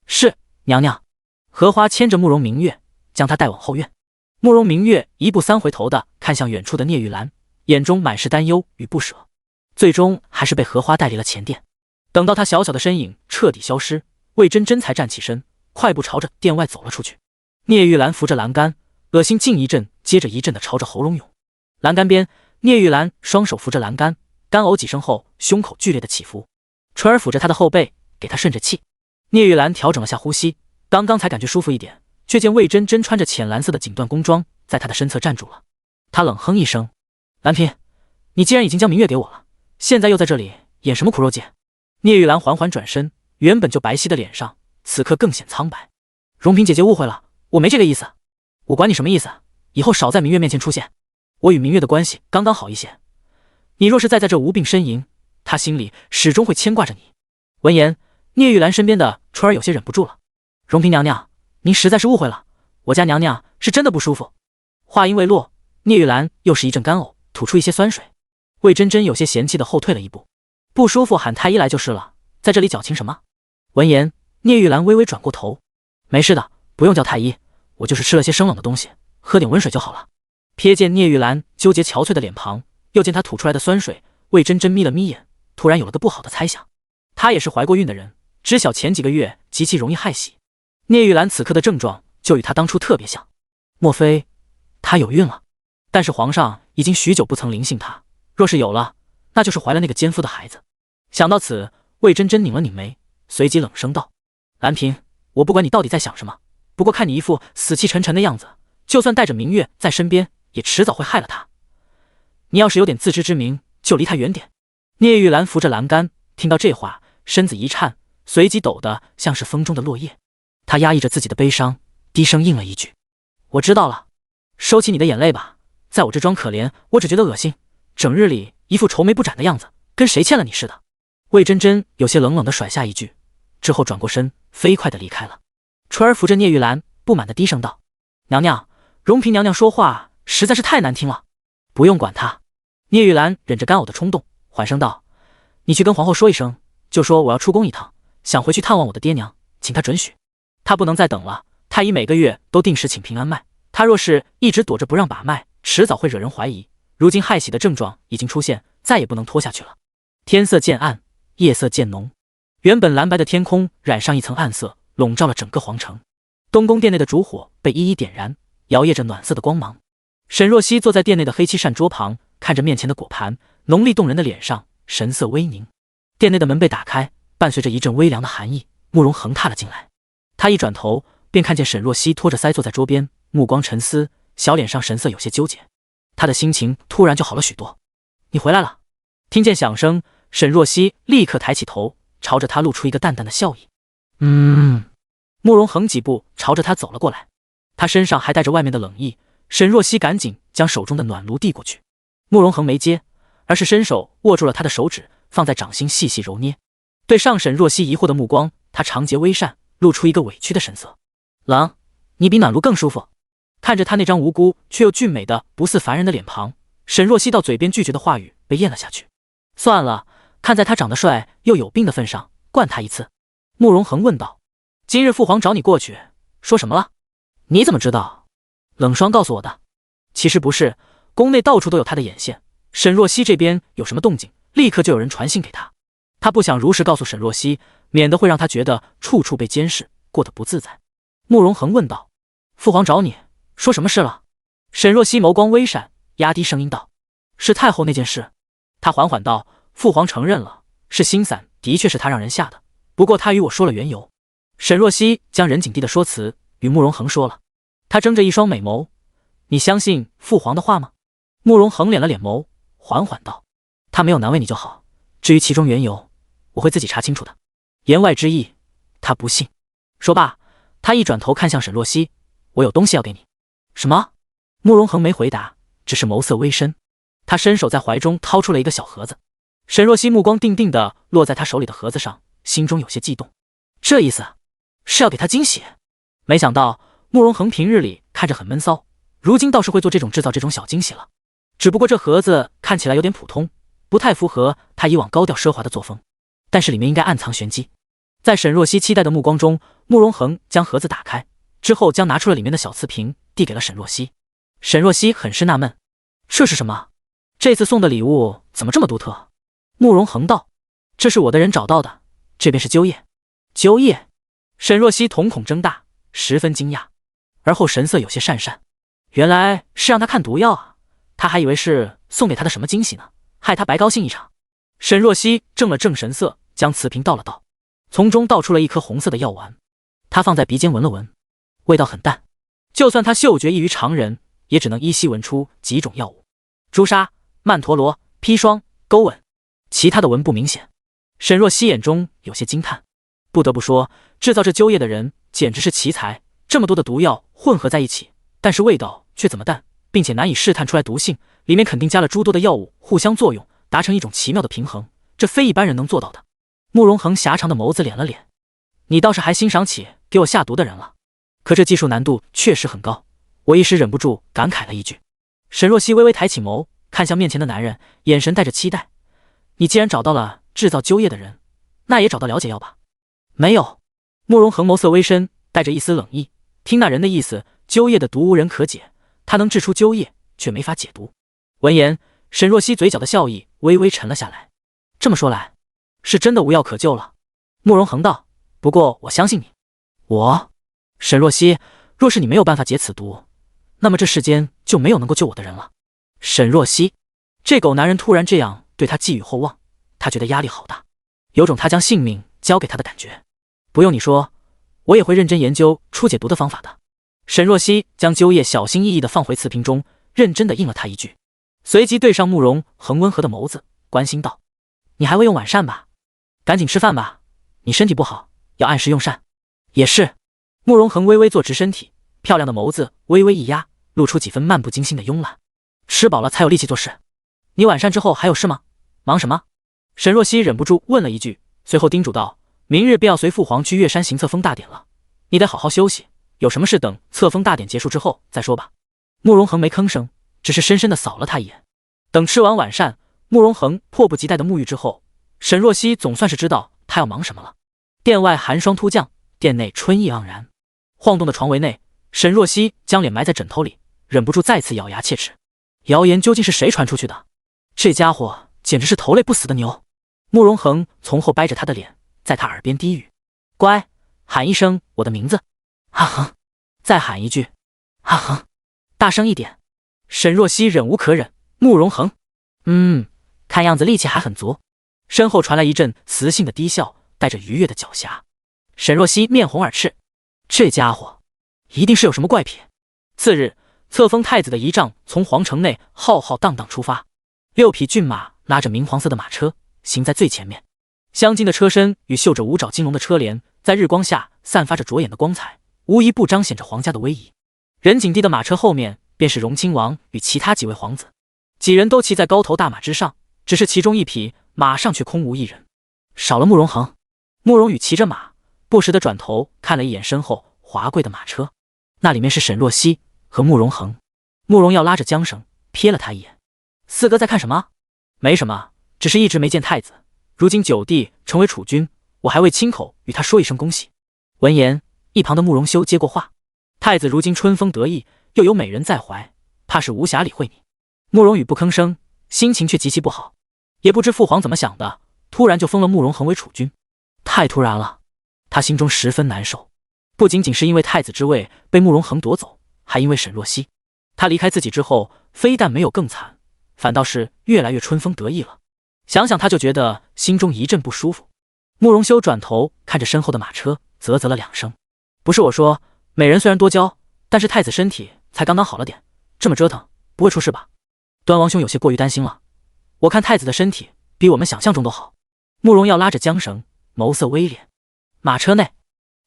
是，娘娘。荷花牵着慕容明月，将她带往后院。慕容明月1步3回头的看向远处的聂玉兰，眼中满是担忧与不舍，最终还是被荷花带离了前殿。等到他小小的身影彻底消失，魏真真才站起身，快步朝着殿外走了出去。聂玉兰扶着栏杆，恶心劲一阵接着一阵的朝着喉咙涌。栏杆边，聂玉兰双手扶着栏杆，干呕几声后，胸口剧烈的起伏。春儿抚着她的后背，给她顺着气。聂玉兰调整了下呼吸，刚刚才感觉舒服一点，却见魏真真穿着浅蓝色的锦缎宫装，在她的身侧站住了。她冷哼一声：“兰嫔，你既然已经将明月给我了，现在又在这里演什么苦肉计？”聂玉兰缓缓转身，原本就白皙的脸上此刻更显苍白。荣嫔姐姐误会了，我没这个意思。我管你什么意思，以后少在明月面前出现。我与明月的关系刚刚好一些，你若是再在这无病呻吟，她心里始终会牵挂着你。闻言，聂玉兰身边的春儿有些忍不住了：“荣嫔娘娘，您实在是误会了，我家娘娘是真的不舒服。”话音未落，聂玉兰又是一阵干呕，吐出一些酸水。魏真真有些嫌弃的后退了一步：“不舒服喊太医来就是了，在这里矫情什么？”闻言，聂玉兰微微转过头：“没事的，不用叫太医，我就是吃了些生冷的东西，喝点温水就好了。”瞥见聂玉兰纠结憔悴的脸庞，又见她吐出来的酸水，魏真真眯了眯眼，突然有了个不好的猜想。她也是怀过孕的人，知晓前几个月极其容易害喜。聂玉兰此刻的症状就与她当初特别像，莫非她有孕了？但是皇上已经许久不曾临幸她，若是有了，那就是怀了那个奸夫的孩子。想到此，魏真真拧了拧眉，随即冷声道：“兰嫔，我不管你到底在想什么，不过看你一副死气沉沉的样子，就算带着明月在身边，也迟早会害了他。你要是有点自知之明，就离他远点。”聂玉兰扶着栏杆，听到这话，身子一颤，随即抖得像是风中的落叶。她压抑着自己的悲伤，低声应了一句：“我知道了，收起你的眼泪吧。在我这装可怜，我只觉得恶心，整日里一副愁眉不展的样子，跟谁欠了你似的。”魏真真有些冷冷地甩下一句，之后转过身，飞快地离开了。春儿扶着聂玉兰，不满地低声道：“娘娘，荣嫔娘娘说话实在是太难听了。”不用管她。聂玉兰忍着干呕的冲动，缓声道：“你去跟皇后说一声，就说我要出宫一趟，想回去探望我的爹娘，请她准许。她不能再等了，太医每个月都定时请平安脉，她若是一直躲着不让把脉，迟早会惹人怀疑。如今害喜的症状已经出现，再也不能拖下去了。”天色渐暗，夜色渐浓，原本蓝白的天空染上一层暗色，笼罩了整个皇城。东宫殿内的烛火被一一点燃，摇曳着暖色的光芒。沈若曦坐在殿内的黑漆扇桌旁，看着面前的果盘，浓丽动人的脸上神色微凝。殿内的门被打开，伴随着一阵微凉的寒意，慕容恒踏了进来。他一转头，便看见沈若曦托着腮坐在桌边，目光沉思，小脸上神色有些纠结。他的心情突然就好了许多。“你回来了。”听见响声，沈若曦立刻抬起头，朝着他露出一个淡淡的笑意。慕容恒几步朝着他走了过来，他身上还带着外面的冷意。沈若曦赶紧将手中的暖炉递过去，慕容恒没接，而是伸手握住了他的手指，放在掌心细细揉捏。对上沈若曦疑惑的目光，他长睫微扇，露出一个委屈的神色：“冷，你比暖炉更舒服。”看着他那张无辜却又俊美的不似凡人的脸庞，沈若曦到嘴边拒绝的话语被咽了下去。算了，看在他长得帅又有病的份上，惯他一次。慕容恒问道：“今日父皇找你过去，说什么了？你怎么知道？”“冷霜告诉我的。”“其实不是，宫内到处都有他的眼线。沈若曦这边有什么动静，立刻就有人传信给他。他不想如实告诉沈若曦，免得会让他觉得处处被监视，过得不自在。慕容恒问道：“父皇找你，说什么事了？”沈若曦眸光微闪，压低声音道：“是太后那件事。”他缓缓道：“父皇承认了，是星伞的确是他让人下的，不过他与我说了缘由。”沈若曦将任景帝的说辞与慕容恒说了，他睁着一双美眸：“你相信父皇的话吗？”慕容恒敛了敛眸，缓缓道：“他没有难为你就好，至于其中缘由，我会自己查清楚的。”言外之意，他不信。说罢，他一转头看向沈若曦：“我有东西要给你。”“什么？”慕容恒没回答，只是眸色微深。他伸手在怀中掏出了一个小盒子。沈若曦目光定定地落在他手里的盒子上，心中有些悸动。这意思是要给他惊喜。没想到慕容恒平日里看着很闷骚，如今倒是会做制造这种小惊喜了。只不过这盒子看起来有点普通，不太符合他以往高调奢华的作风，但是里面应该暗藏玄机。在沈若曦期待的目光中，慕容恒将盒子打开，之后将拿出了里面的小瓷瓶递给了沈若曦。沈若曦很是纳闷，这是什么？这次送的礼物怎么这么独特？慕容恒道：“这是我的人找到的，这边是鸠叶。”鸠叶？沈若曦瞳孔睁大，十分惊讶，而后神色有些讪讪。原来是让他看毒药啊，他还以为是送给他的什么惊喜呢，害他白高兴一场。沈若曦正了正神色，将瓷瓶倒了倒，从中倒出了一颗红色的药丸。他放在鼻尖闻了闻，味道很淡，就算他嗅觉异于常人，也只能依稀闻出几种药物：朱砂、曼陀罗、砒霜、勾吻，其他的闻不明显。沈若曦眼中有些惊叹，不得不说，制造这鸠叶的人简直是奇才，这么多的毒药混合在一起，但是味道却怎么淡，并且难以试探出来毒性，里面肯定加了诸多的药物互相作用，达成一种奇妙的平衡，这非一般人能做到的。慕容恒狭长的眸子敛了敛：“你倒是还欣赏起给我下毒的人了，可这技术难度确实很高。”我一时忍不住感慨了一句。沈若曦微微抬起眸，看向面前的男人，眼神带着期待：“你既然找到了制造鸠叶的人，那也找到了解药吧？”“没有。”慕容恒眸色微深，带着一丝冷意。听那人的意思，鸠叶的毒无人可解，他能制出鸠叶，却没法解毒。闻言，沈若曦嘴角的笑意微微沉了下来。这么说来，是真的无药可救了。慕容恒道：“不过我相信你。”“我？”沈若曦，若是你没有办法解此毒，那么这世间就没有能够救我的人了。沈若曦，这狗男人突然这样对他寄予厚望，他觉得压力好大，有种他将性命交给他的感觉。不用你说，我也会认真研究出解毒的方法的。沈若曦将鸠叶小心翼翼地放回瓷瓶中，认真地应了他一句，随即对上慕容恒温和的眸子，关心道：“你还未用晚膳吧？赶紧吃饭吧，你身体不好，要按时用膳。”“也是。”慕容恒微微坐直身体，漂亮的眸子微微一压，露出几分漫不经心的慵懒。“吃饱了才有力气做事。你晚膳之后还有事吗？忙什么？”沈若曦忍不住问了一句，随后叮嘱道：“明日便要随父皇去岳山行册封大典了，你得好好休息，有什么事等册封大典结束之后再说吧。”慕容恒没吭声，只是深深地扫了他一眼。等吃完晚膳，慕容恒迫不及待地沐浴之后，沈若曦总算是知道他要忙什么了。殿外寒霜突降，殿内春意盎然。晃动的床围内，沈若曦将脸埋在枕头里，忍不住再次咬牙切齿。谣言究竟是谁传出去的？这家伙简直是头累不死的牛！慕容恒从后掰着他的脸，在他耳边低语：“乖，喊一声我的名字。”“啊哼！”“再喊一句。”“啊哼！”“大声一点！”沈若曦忍无可忍。慕容恒，看样子力气还很足。身后传来一阵磁性的低笑，带着愉悦的狡黠。沈若曦面红耳赤，这家伙一定是有什么怪癖。次日，册封太子的仪仗从皇城内浩浩荡荡出发，6匹骏马拉着明黄色的马车，行在最前面。镶金的车身与绣着五爪金龙的车帘，在日光下散发着灼眼的光彩，无一不彰显着皇家的威仪。任景帝的马车后面便是荣亲王与其他几位皇子，几人都骑在高头大马之上，只是其中一匹马上却空无一人，少了慕容恒。慕容羽骑着马，不时地转头看了一眼身后华贵的马车，那里面是沈若曦和慕容恒。慕容耀拉着缰绳，瞥了他一眼：“四哥在看什么？”“没什么，只是一直没见太子。如今九弟成为储君，我还未亲口与他说一声恭喜。”闻言，一旁的慕容修接过话：“太子如今春风得意，又有美人在怀，怕是无暇理会你。”慕容羽不吭声，心情却极其不好。也不知父皇怎么想的，突然就封了慕容恒为储君，太突然了。他心中十分难受，不仅仅是因为太子之位被慕容恒夺走，还因为沈若曦。他离开自己之后，非但没有更惨，反倒是越来越春风得意了。想想他就觉得心中一阵不舒服。慕容修转头看着身后的马车，啧啧了2声。不是我说，美人虽然多娇，但是太子身体才刚刚好了点，这么折腾不会出事吧？端王兄有些过于担心了，我看太子的身体比我们想象中都好。慕容耀拉着缰绳，眸色威廉。马车内，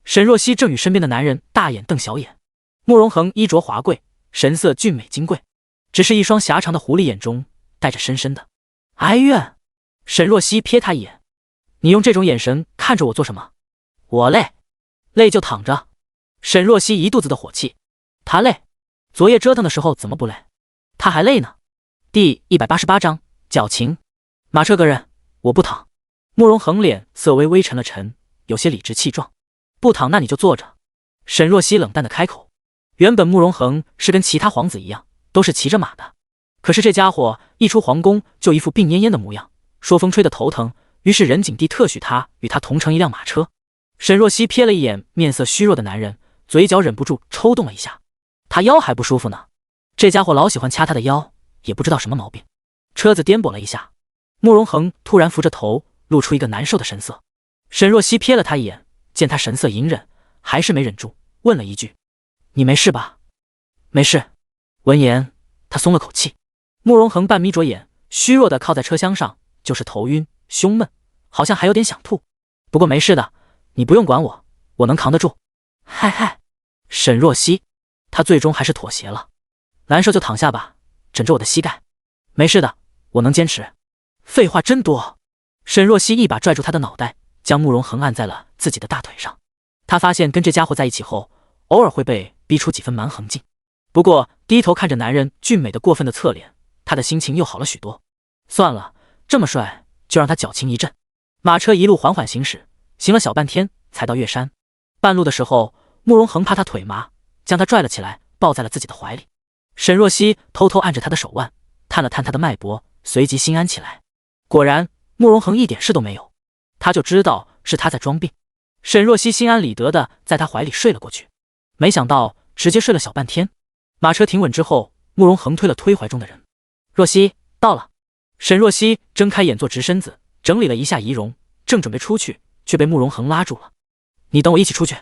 沈若曦正与身边的男人大眼瞪小眼。慕容恒衣着华贵，神色俊美金贵，只是一双狭长的狐狸眼中带着深深的哀怨。沈若曦瞥他一眼，你用这种眼神看着我做什么？我累，累就躺着。沈若曦一肚子的火气，他累，昨夜折腾的时候怎么不累？他还累呢。第188章矫情。马车革人，我不躺。慕容恒脸色微微沉了沉，有些理直气壮。不躺那你就坐着。沈若曦冷淡的开口。原本慕容恒是跟其他皇子一样，都是骑着马的，可是这家伙一出皇宫就一副病恹恹的模样，说风吹得头疼，于是任景帝特许他与他同乘一辆马车。沈若曦瞥了一眼面色虚弱的男人，嘴角忍不住抽动了一下。他腰还不舒服呢，这家伙老喜欢掐他的腰，也不知道什么毛病。车子颠簸了一下，慕容恒突然扶着头，露出一个难受的神色。沈若曦瞥了他一眼，见他神色隐忍，还是没忍住，问了一句：“你没事吧？”“没事。”闻言，他松了口气。慕容恒半眯着眼，虚弱的靠在车厢上，就是头晕、胸闷，好像还有点想吐。不过没事的，你不用管我，我能扛得住。嗨嗨，沈若曦，他最终还是妥协了。难受就躺下吧，枕着我的膝盖。没事的，我能坚持。废话真多。沈若曦一把拽住他的脑袋，将慕容恒按在了自己的大腿上。他发现跟这家伙在一起后，偶尔会被逼出几分蛮横劲。不过低头看着男人俊美的过分的侧脸，他的心情又好了许多。算了，这么帅，就让他矫情一阵。马车一路缓缓行驶，行了小半天才到月山。半路的时候，慕容恒怕他腿麻，将他拽了起来，抱在了自己的怀里。沈若曦偷偷按着他的手腕，探了探他的脉搏，随即心安起来。果然，慕容恒一点事都没有，他就知道是他在装病。沈若曦心安理得的在他怀里睡了过去，没想到直接睡了小半天。马车停稳之后，慕容恒推了推怀中的人：“若曦，到了。”沈若曦睁开眼，坐直身子，整理了一下仪容，正准备出去，却被慕容恒拉住了。“你等我一起出去。”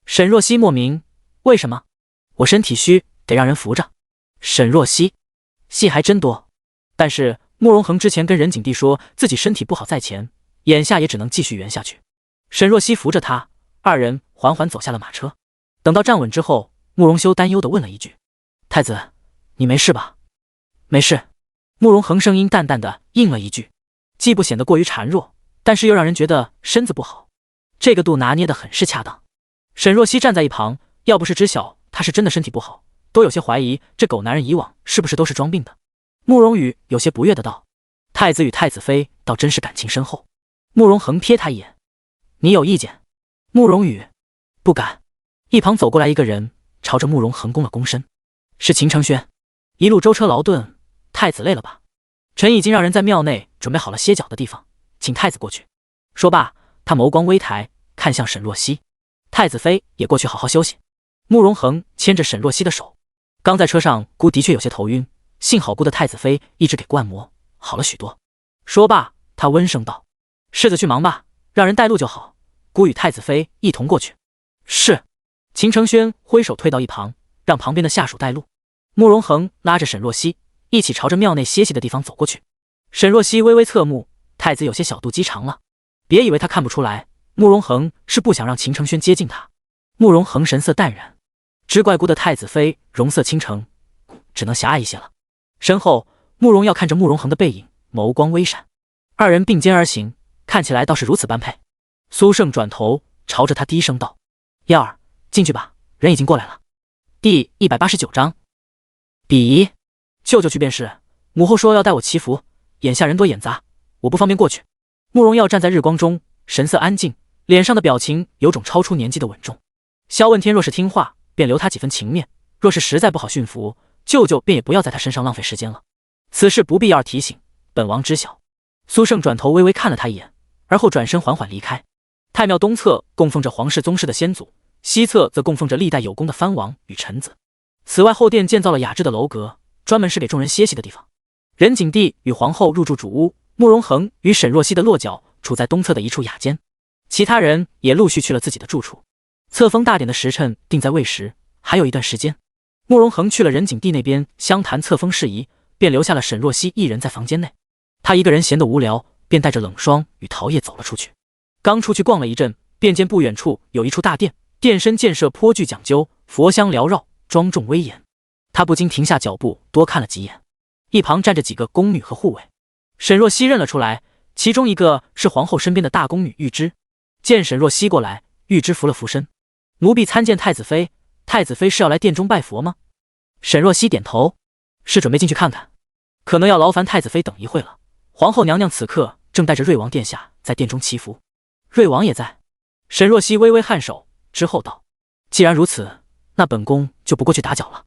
沈若曦莫名：“为什么？”“我身体虚，得让人扶着。”沈若曦戏还真多。但是慕容恒之前跟任景帝说自己身体不好在前，眼下也只能继续圆下去。沈若曦扶着他，二人缓缓走下了马车。等到站稳之后，慕容修担忧地问了一句：“太子，你没事吧？”“没事。”慕容恒声音淡淡的应了一句，既不显得过于孱弱，但是又让人觉得身子不好，这个度拿捏得很是恰当。沈若曦站在一旁，要不是知晓他是真的身体不好，都有些怀疑这狗男人以往是不是都是装病的。慕容羽有些不悦的道：“太子与太子妃倒真是感情深厚。”慕容恒瞥他一眼：“你有意见？”慕容羽：“不敢。”一旁走过来一个人，朝着慕容恒躬了躬身：“是秦承轩。一路舟车劳顿，太子累了吧？臣已经让人在庙内准备好了歇脚的地方，请太子过去。”说罢，他眸光微抬，看向沈若曦：“太子妃也过去好好休息。”慕容恒牵着沈若曦的手：“刚在车上，姑的确有些头晕，幸好姑的太子妃一直给姑按摩，好了许多。”说罢，他温声道：“世子去忙吧，让人带路就好，姑与太子妃一同过去。”是。秦承轩挥手退到一旁，让旁边的下属带路。慕容恒拉着沈若曦一起朝着庙内歇息的地方走过去。沈若曦微微侧目，太子有些小肚鸡肠了。别以为他看不出来，慕容恒是不想让秦承轩接近他。慕容恒神色淡然，只怪姑的太子妃容色倾城，只能狭隘一些了。身后，慕容耀看着慕容恒的背影，眸光微闪。二人并肩而行，看起来倒是如此般配。苏胜转头朝着他低声道：“耀儿，进去吧，人已经过来了。”第189章鄙夷。舅舅去便是，母后说要带我祈福，眼下人多眼杂，我不方便过去。慕容耀站在日光中，神色安静，脸上的表情有种超出年纪的稳重。萧问天若是听话，便留他几分情面；若是实在不好驯服，舅舅便也不要在他身上浪费时间了。此事不必耀儿提醒，本王知晓。苏胜转头微微看了他一眼，而后转身缓缓离开。太庙东侧供奉着皇室宗室的先祖，西侧则供奉着历代有功的藩王与臣子。此外，后殿建造了雅致的楼阁，专门是给众人歇息的地方。任景帝与皇后入住主屋，慕容恒与沈若曦的落脚处在东侧的一处雅间，其他人也陆续去了自己的住处。册封大典的时辰定在未时，还有一段时间。慕容恒去了任景帝那边相谈册封事宜，便留下了沈若曦一人在房间内。他一个人闲得无聊，便带着冷霜与桃叶走了出去。刚出去逛了一阵，便见不远处有一处大殿，殿身建设颇具讲究，佛香缭绕，庄重威严。他不禁停下脚步，多看了几眼。一旁站着几个宫女和护卫，沈若曦认了出来，其中一个是皇后身边的大宫女玉芝。见沈若曦过来，玉芝扶了扶身：“奴婢参见太子妃。太子妃是要来殿中拜佛吗？”沈若曦点头：“是准备进去看看，可能要劳烦太子妃等一会了。皇后娘娘此刻正带着瑞王殿下在殿中祈福。”瑞王也在。沈若曦微微颔首，之后道：“既然如此，那本宫就不过去打搅了。”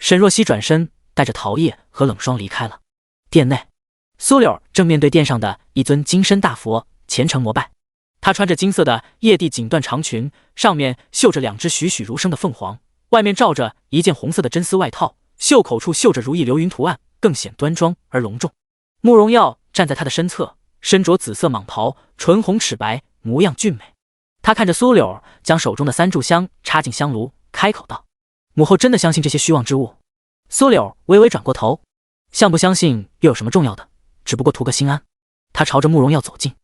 沈若曦转身带着桃叶和冷霜离开了。殿内，苏柳正面对殿上的一尊金身大佛虔诚膜拜。她穿着金色的叶地锦缎长裙，上面绣着2只栩栩如生的凤凰，外面罩着一件红色的真丝外套，袖口处绣着如意流云图案，更显端庄而隆重。慕容耀站在她的身侧，身着紫色蟒袍，唇红齿白，模样俊美。他看着苏柳，将手中的3炷香插进香炉，开口道：“母后真的相信这些虚妄之物？”苏柳微微转过头，相不相信又有什么重要的，只不过图个心安。他朝着慕容耀走近：“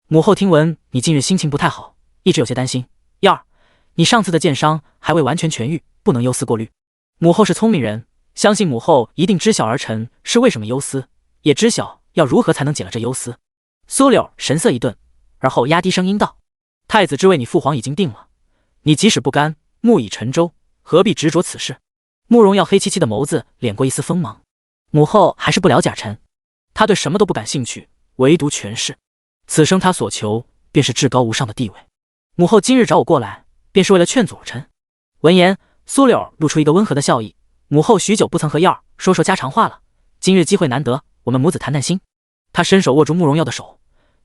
母后听闻你近日心情不太好，一直有些担心。耀儿，你上次的剑伤还未完全痊愈，不能忧思过虑。母后是聪明人，相信母后一定知晓儿臣是为什么忧思，也知晓要如何才能解了这忧思。”苏柳神色一顿，而后压低声音道：“太子之位你父皇已经定了，你即使不甘，木已成舟，何必执着此事？”慕容耀黑漆漆的眸子敛过一丝锋芒：“母后还是不了解儿臣，他对什么都不感兴趣，唯独权势。此生他所求便是至高无上的地位。母后今日找我过来，便是为了劝阻儿臣。”闻言，苏柳露出一个温和的笑意：“母后许久不曾和耀儿说说家常话了，今日机会难得，我们母子谈谈心。”他伸手握住慕容耀的手：“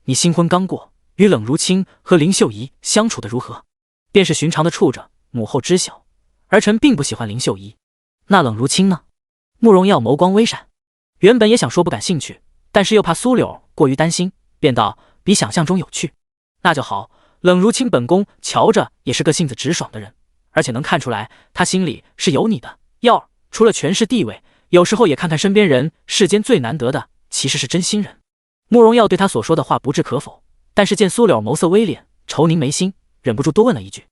你新婚刚过，与冷如清和林秀仪相处的如何？”“便是寻常的处着，母后知晓，儿臣并不喜欢林秀仪。”“那冷如清呢？”慕容耀眸光微闪，原本也想说不感兴趣，但是又怕苏柳过于担心，便道：“比想象中有趣。”“那就好，冷如清本宫瞧着也是个性子直爽的人，而且能看出来他心里是有你的。耀儿除了权势地位，有时候也看看身边人，世间最难得的其实是真心人。”慕容耀对他所说的话不置可否，但是见苏柳眸色微敛，愁凝眉心，忍不住多问了一句：“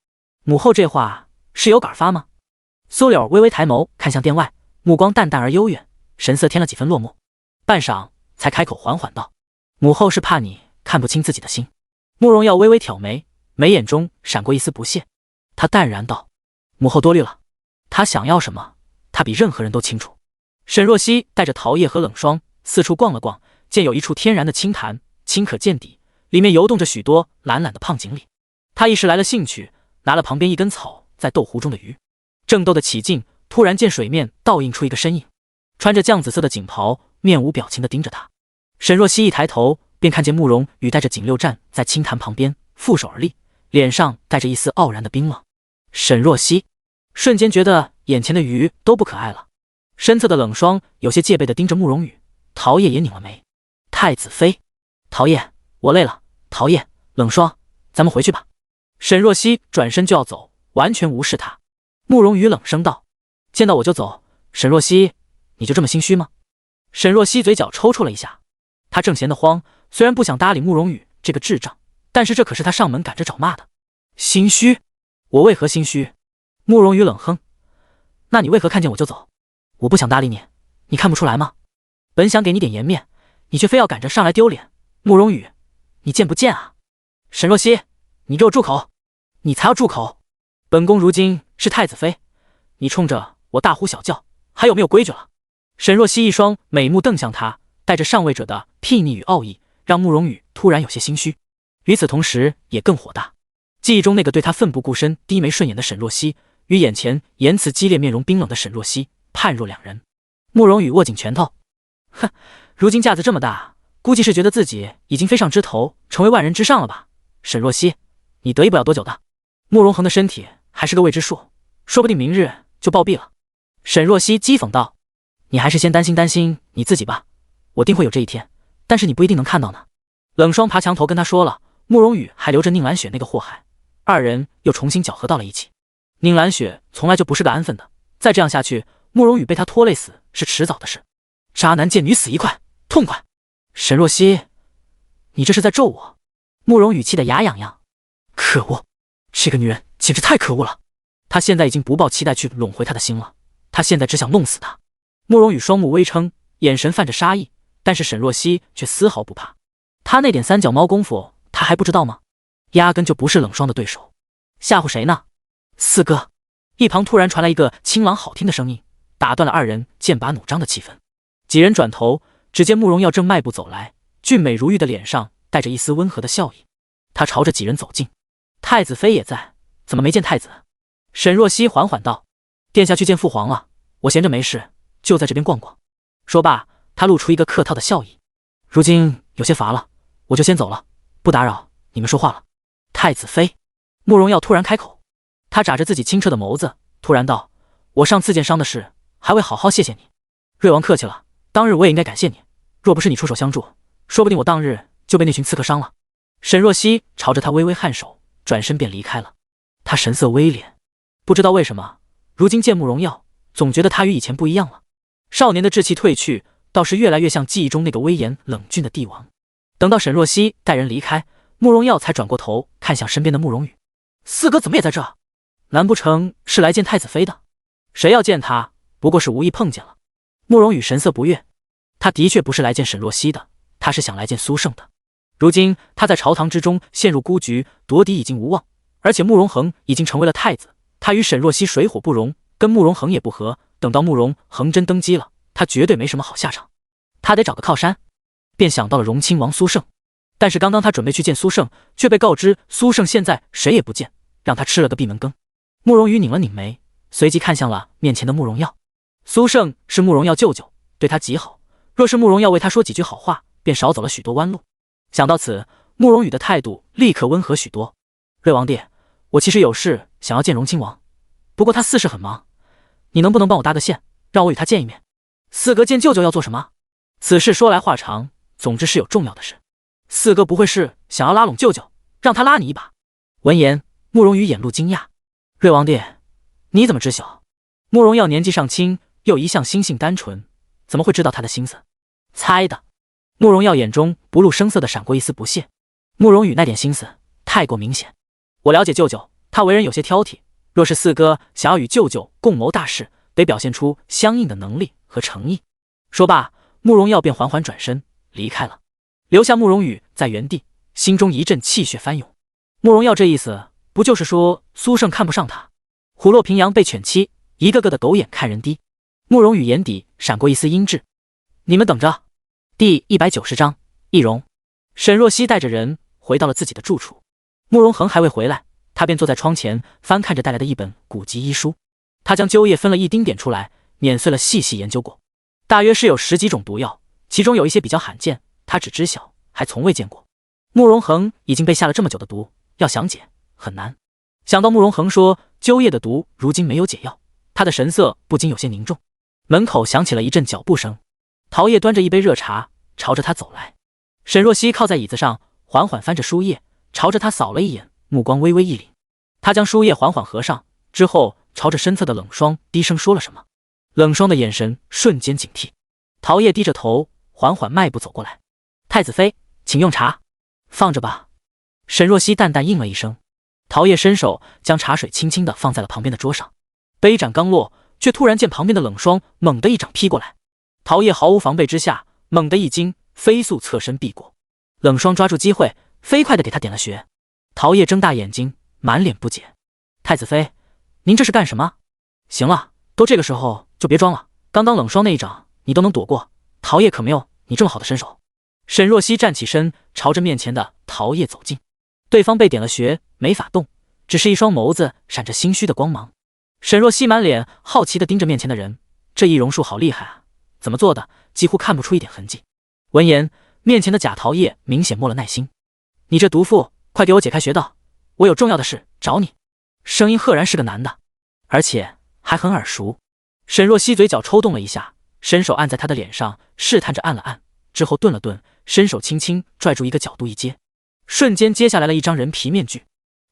母后这话是有感发吗？”苏柳微微抬眸看向殿外，目光淡淡而悠远，神色添了几分落寞，半晌才开口缓缓道：“母后是怕你看不清自己的心。”慕容耀微微挑眉，眉眼中闪过一丝不屑，他淡然道：“母后多虑了，他想要什么，他比任何人都清楚。”沈若曦带着桃叶和冷霜四处逛了逛，见有一处天然的清潭，清可见底，里面游动着许多懒懒的胖锦鲤。他一时来了兴趣，拿了旁边一根草在逗湖中的鱼。正斗得起劲，突然见水面倒映出一个身影，穿着绛紫色的锦袍，面无表情地盯着他。沈若曦一抬头，便看见慕容羽带着锦六站在清潭旁边，负手而立，脸上带着一丝傲然的冰冷。沈若曦瞬间觉得眼前的鱼都不可爱了，身侧的冷霜有些戒备地盯着慕容羽，桃叶也拧了眉。太子妃，桃叶，我累了。桃叶，冷霜，咱们回去吧。沈若曦转身就要走，完全无视他。慕容羽冷声道：“见到我就走，沈若曦，你就这么心虚吗？”沈若曦嘴角抽搐了一下，他正闲得慌，虽然不想搭理慕容羽这个智障，但是这可是他上门赶着找骂的。心虚？我为何心虚？慕容羽冷哼：“那你为何看见我就走？我不想搭理你，你看不出来吗？本想给你点颜面，你却非要赶着上来丢脸。慕容羽，你贱不贱啊？”沈若曦，你给我住口！你才要住口！本宫如今是太子妃，你冲着我大呼小叫，还有没有规矩了？沈若曦一双美目瞪向他，带着上位者的睥睨与傲意，让慕容羽突然有些心虚。与此同时，也更火大。记忆中那个对他奋不顾身、低眉顺眼的沈若曦，与眼前言辞激烈、面容冰冷的沈若曦判若两人。慕容羽握紧拳头，哼，如今架子这么大，估计是觉得自己已经飞上枝头，成为万人之上了吧？沈若曦，你得意不了多久的。慕容恒的身体还是个未知数，说不定明日就暴毙了。沈若曦讥讽道：“你还是先担心你自己吧，我定会有这一天，但是你不一定能看到呢。”冷霜爬墙头跟他说了，慕容羽还留着宁兰雪那个祸害，二人又重新搅合到了一起。宁兰雪从来就不是个安分的，再这样下去，慕容羽被他拖累死是迟早的事。渣男见女死一块，痛快！沈若曦，你这是在咒我？慕容羽气得牙痒痒。可恶，这个女人简直太可恶了！他现在已经不抱期待去拢回她的心了，他现在只想弄死她。慕容羽双目微撑，眼神泛着杀意，但是沈若曦却丝毫不怕。他那点三脚猫功夫，他还不知道吗？压根就不是冷霜的对手，吓唬谁呢？四哥，一旁突然传来一个清朗好听的声音，打断了二人剑拔弩张的气氛。几人转头，只见慕容耀正迈步走来，俊美如玉的脸上带着一丝温和的笑意。他朝着几人走近。太子妃也在，怎么没见太子？沈若曦缓缓道：“殿下去见父皇了，我闲着没事，就在这边逛逛。”说罢，他露出一个客套的笑意。如今有些乏了，我就先走了，不打扰你们说话了。太子妃，慕容耀突然开口，他眨着自己清澈的眸子，突然道：“我上次见伤的事，还未好好谢谢你。瑞王客气了，当日我也应该感谢你，若不是你出手相助，说不定我当日就被那群刺客伤了。”沈若曦朝着他微微颔首，转身便离开了。他神色微敛，不知道为什么，如今见慕容耀，总觉得他与以前不一样了。少年的稚气褪去，倒是越来越像记忆中那个威严冷峻的帝王。等到沈若曦带人离开，慕容耀才转过头看向身边的慕容羽：“四哥怎么也在这？难不成是来见太子妃的？谁要见他，不过是无意碰见了。”慕容羽神色不悦，他的确不是来见沈若曦的，他是想来见苏胜的。如今他在朝堂之中陷入孤局，夺嫡已经无望，而且慕容恒已经成为了太子，他与沈若曦水火不容，跟慕容恒也不和，等到慕容恒真登基了，他绝对没什么好下场。他得找个靠山，便想到了荣亲王苏胜。但是刚刚他准备去见苏胜，却被告知苏胜现在谁也不见，让他吃了个闭门羹。慕容羽拧了拧眉，随即看向了面前的慕容耀。苏胜是慕容耀舅舅，对他极好，若是慕容耀为他说几句好话，便少走了许多弯路。想到此，慕容羽的态度立刻温和许多。瑞王弟，我其实有事想要见荣亲王，不过他四事很忙，你能不能帮我搭个线，让我与他见一面？四哥见舅舅要做什么？此事说来话长，总之是有重要的事。四哥不会是想要拉拢舅舅，让他拉你一把？闻言，慕容羽眼露惊讶。瑞王弟，你怎么知晓？慕容耀年纪尚轻，又一向心性单纯，怎么会知道他的心思？猜的。慕容耀眼中不露声色地闪过一丝不屑。慕容羽那点心思太过明显。我了解舅舅，他为人有些挑剔，若是四哥想要与舅舅共谋大事，得表现出相应的能力和诚意。说罢，慕容耀便缓缓转身离开了，留下慕容羽在原地，心中一阵气血翻涌。慕容耀这意思，不就是说苏胜看不上他？虎落平阳被犬欺，一个个的狗眼看人低。慕容羽眼底闪过一丝阴鸷。你们等着。第190章易容。沈若曦带着人回到了自己的住处，慕容恒还未回来，他便坐在窗前翻看着带来的一本古籍医书。他将鸠叶分了一丁点出来，碾碎了细细研究过，大约是有10几种毒药，其中有一些比较罕见，他只知晓，还从未见过。慕容恒已经被下了这么久的毒，要想解很难。想到慕容恒说鸠叶的毒如今没有解药，他的神色不禁有些凝重。门口响起了一阵脚步声，陶叶端着一杯热茶朝着他走来。沈若曦靠在椅子上，缓缓翻着书页，朝着他扫了一眼，目光微微一凛。他将书页缓缓合上之后，朝着身侧的冷霜低声说了什么。冷霜的眼神瞬间警惕。陶叶低着头，缓缓迈步走过来。太子妃，请用茶。放着吧。沈若曦淡淡应了一声。陶叶伸手将茶水轻轻地放在了旁边的桌上。杯盏刚落，却突然见旁边的冷霜猛地一掌劈过来。陶叶毫无防备之下，猛地一惊，飞速侧身避过。冷霜抓住机会，飞快地给他点了穴。陶叶睁大眼睛，满脸不解：“太子妃，您这是干什么？”“行了，都这个时候就别装了。刚刚冷霜那一掌你都能躲过，陶叶可没有你这么好的身手。”沈若曦站起身，朝着面前的陶叶走近。对方被点了穴，没法动，只是一双眸子闪着心虚的光芒。沈若曦满脸好奇地盯着面前的人，这易容术好厉害啊，怎么做的？几乎看不出一点痕迹。闻言，面前的贾桃叶明显没了耐心。你这毒妇，快给我解开穴道，我有重要的事找你。声音赫然是个男的，而且还很耳熟。沈若曦嘴角抽动了一下，伸手按在他的脸上，试探着按了按，之后顿了顿，伸手轻轻拽住一个角度一接，瞬间接下来了一张人皮面具，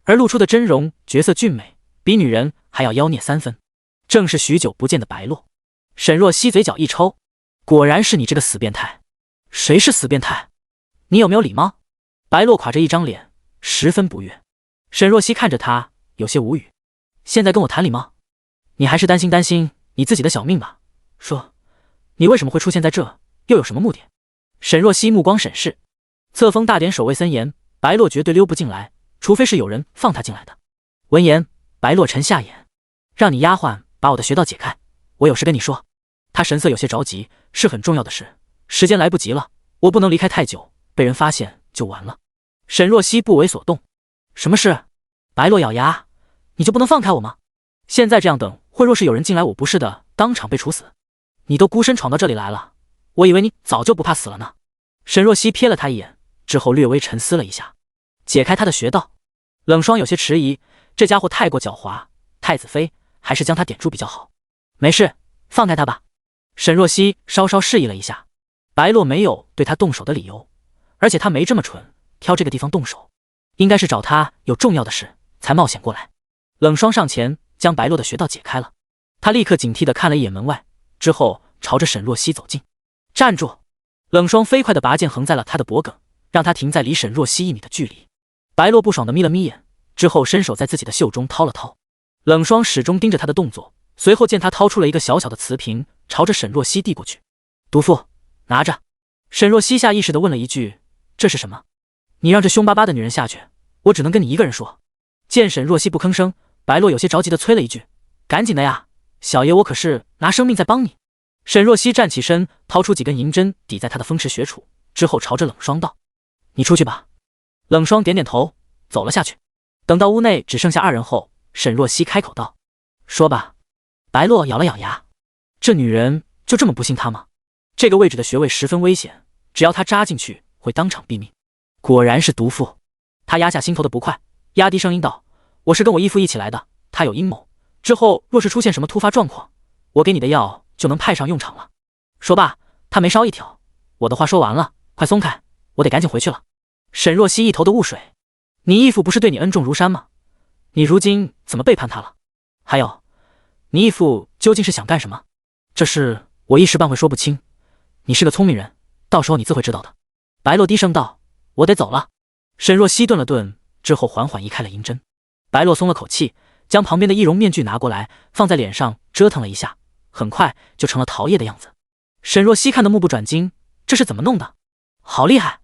而露出的真容绝色俊美，比女人还要妖孽3分，正是许久不见的白落。沈若曦嘴角一抽，果然是你这个死变态。谁是死变态？你有没有礼貌？白落垮着一张脸，十分不悦。沈若曦看着他，有些无语。现在跟我谈礼貌？你还是担心你自己的小命吧。说，你为什么会出现在这，又有什么目的？沈若曦目光审视，册封大典守卫森严，白落绝对溜不进来，除非是有人放他进来的。闻言，白落沉下眼，让你丫鬟把我的穴道解开，我有事跟你说。他神色有些着急，是很重要的事，时间来不及了，我不能离开太久，被人发现就完了。沈若曦不为所动。什么事？白落咬牙，你就不能放开我吗？现在这样等会，若是有人进来我不是的，当场被处死。你都孤身闯到这里来了，我以为你早就不怕死了呢。沈若曦瞥了他一眼之后略微沉思了一下，解开他的穴道。冷霜有些迟疑，这家伙太过狡猾，太子妃还是将他点住比较好。没事，放开他吧。沈若曦稍稍示意了一下，白落没有对他动手的理由，而且他没这么蠢，挑这个地方动手，应该是找他有重要的事才冒险过来。冷霜上前将白落的穴道解开了，他立刻警惕地看了一眼门外，之后朝着沈若曦走近。站住！冷霜飞快地拔剑横在了他的脖颈，让他停在离沈若曦1米的距离。白落不爽地眯了眯眼，之后伸手在自己的袖中掏了掏。冷霜始终盯着他的动作，随后见他掏出了一个小小的瓷瓶，朝着沈若曦递过去。毒妇，拿着。沈若曦下意识地问了一句，这是什么？你让这凶巴巴的女人下去，我只能跟你一个人说。见沈若曦不吭声，白落有些着急地催了一句，赶紧的呀，小爷我可是拿生命在帮你。沈若曦站起身，掏出几根银针抵在他的风池穴处，之后朝着冷霜道，你出去吧。冷霜点点头，走了下去。等到屋内只剩下2人后，沈若曦开口道，说吧。白落咬了咬牙，这女人就这么不信他吗？这个位置的穴位十分危险，只要他扎进去会当场毙命。果然是毒妇。他压下心头的不快，压低声音道，我是跟我义父一起来的，他有阴谋，之后若是出现什么突发状况，我给你的药就能派上用场了。说罢，他眉梢一挑，我的话说完了，快松开，我得赶紧回去了。沈若曦一头的雾水，你义父不是对你恩重如山吗？你如今怎么背叛他了？还有，你义父究竟是想干什么？这事我一时半会说不清，你是个聪明人，到时候你自会知道的。白落低声道，我得走了。沈若曦顿了顿，之后缓缓移开了银针。白落松了口气，将旁边的易容面具拿过来，放在脸上折腾了一下，很快就成了桃叶的样子。沈若曦看得目不转睛，这是怎么弄的？好厉害！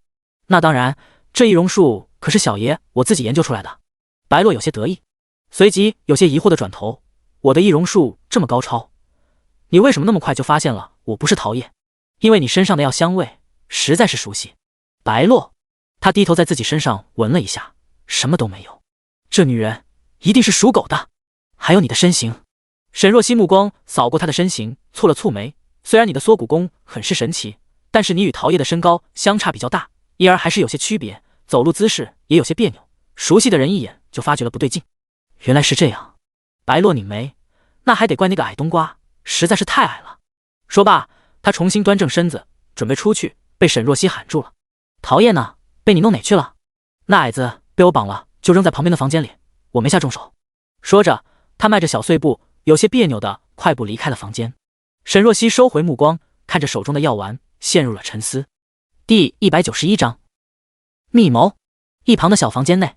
那当然，这易容术可是小爷我自己研究出来的。白落有些得意，随即有些疑惑的转头，我的易容术这么高超，你为什么那么快就发现了我不是桃叶？因为你身上的药香味实在是熟悉。白落，他低头在自己身上闻了一下，什么都没有。这女人一定是属狗的。还有你的身形。沈若曦目光扫过他的身形，蹙了蹙眉，虽然你的缩骨功很是神奇，但是你与桃叶的身高相差比较大，因而还是有些区别，走路姿势也有些别扭，熟悉的人一眼就发觉了不对劲。原来是这样。白落拧眉，那还得怪那个矮冬瓜，实在是太矮了。说罢，他重新端正身子，准备出去，被沈若曦喊住了。桃叶呢？被你弄哪去了？那矮子被我绑了，就扔在旁边的房间里，我没下重手。说着，他迈着小碎步，有些别扭的快步离开了房间。沈若曦收回目光，看着手中的药丸，陷入了沉思。第191章，密谋。一旁的小房间内，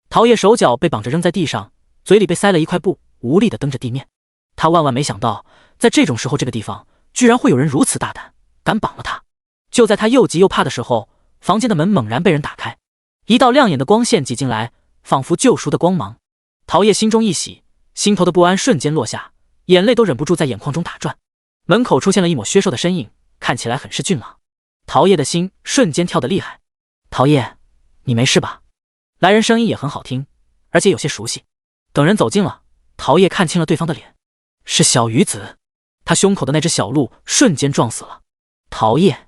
桃叶手脚被绑着扔在地上，嘴里被塞了一块布，无力地蹬着地面。他万万没想到，在这种时候，这个地方居然会有人如此大胆，敢绑了他。就在他又急又怕的时候，房间的门猛然被人打开，一道亮眼的光线挤进来，仿佛救赎的光芒。桃叶心中一喜，心头的不安瞬间落下，眼泪都忍不住在眼眶中打转。门口出现了一抹削瘦的身影，看起来很是俊朗。桃叶的心瞬间跳得厉害。桃叶，你没事吧？来人声音也很好听，而且有些熟悉。等人走近了，桃叶看清了对方的脸，是小鱼子。他胸口的那只小鹿瞬间撞死了。桃叶，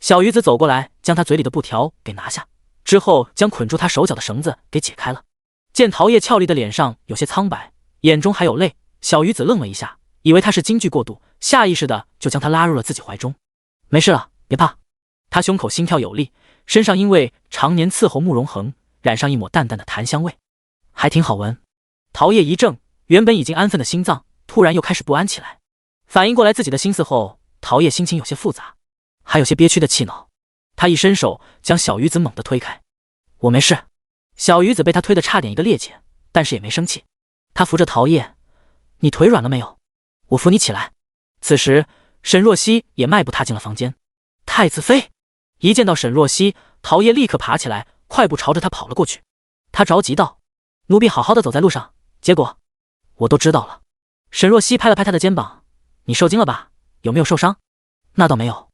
小鱼子走过来，将他嘴里的布条给拿下，之后将捆住他手脚的绳子给解开了。见陶叶俏丽的脸上有些苍白，眼中还有泪，小鱼子愣了一下，以为他是惊惧过度，下意识的就将他拉入了自己怀中。没事了，别怕。他胸口心跳有力，身上因为常年伺候慕容恒，染上一抹淡淡的檀香味，还挺好闻。陶叶一怔，原本已经安分的心脏突然又开始不安起来。反应过来自己的心思后，陶叶心情有些复杂，还有些憋屈的气恼。他一伸手将小鱼子猛地推开。我没事。小鱼子被他推得差点一个趔趄，但是也没生气。他扶着陶叶，你腿软了没有？我扶你起来。此时沈若曦也迈步踏进了房间。太子妃！一见到沈若曦，陶叶立刻爬起来，快步朝着他跑了过去。他着急道：奴婢好好的走在路上，结果我都知道了。沈若曦拍了拍他的肩膀，你受惊了吧？有没有受伤？那倒没有。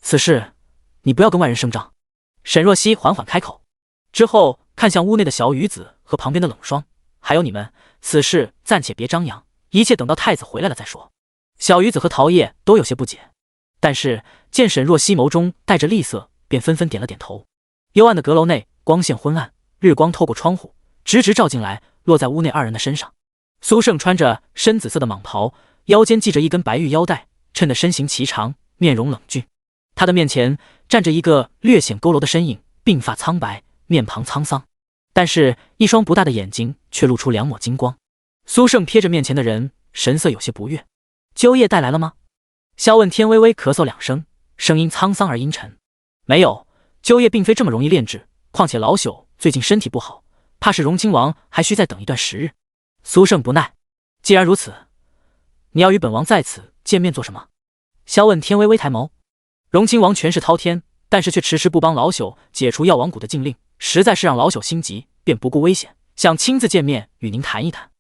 此事你不要跟外人声张。沈若曦缓缓开口，之后看向屋内的小雨子和旁边的冷霜，还有你们，此事暂且别张扬，一切等到太子回来了再说。小雨子和陶叶都有些不解，但是见沈若曦眸中带着厉色，便纷纷点了点头。幽暗的阁楼内光线昏暗，日光透过窗户直直照进来，落在屋内二人的身上。苏胜穿着深紫色的蟒袍，腰间系着一根白玉腰带，衬得身形颀长，面容冷峻。他的面前站着一个略显佝偻的身影，鬓发苍白，面庞沧桑，但是一双不大的眼睛却露出两抹金光。苏胜瞥着面前的人，神色有些不悦。鸠夜带来了吗？萧问天微微咳嗽两声，声音沧桑而阴沉。没有，鸠夜并非这么容易炼制，况且老朽最近身体不好，怕是荣亲王还需再等一段时日。苏胜不耐，既然如此，你要与本王在此见面做什么？萧问天微微抬眸。荣亲王权势滔天，但是却迟迟不帮老朽解除药王谷的禁令，实在是让老朽心急，便不顾危险，想亲自见面与您谈一谈。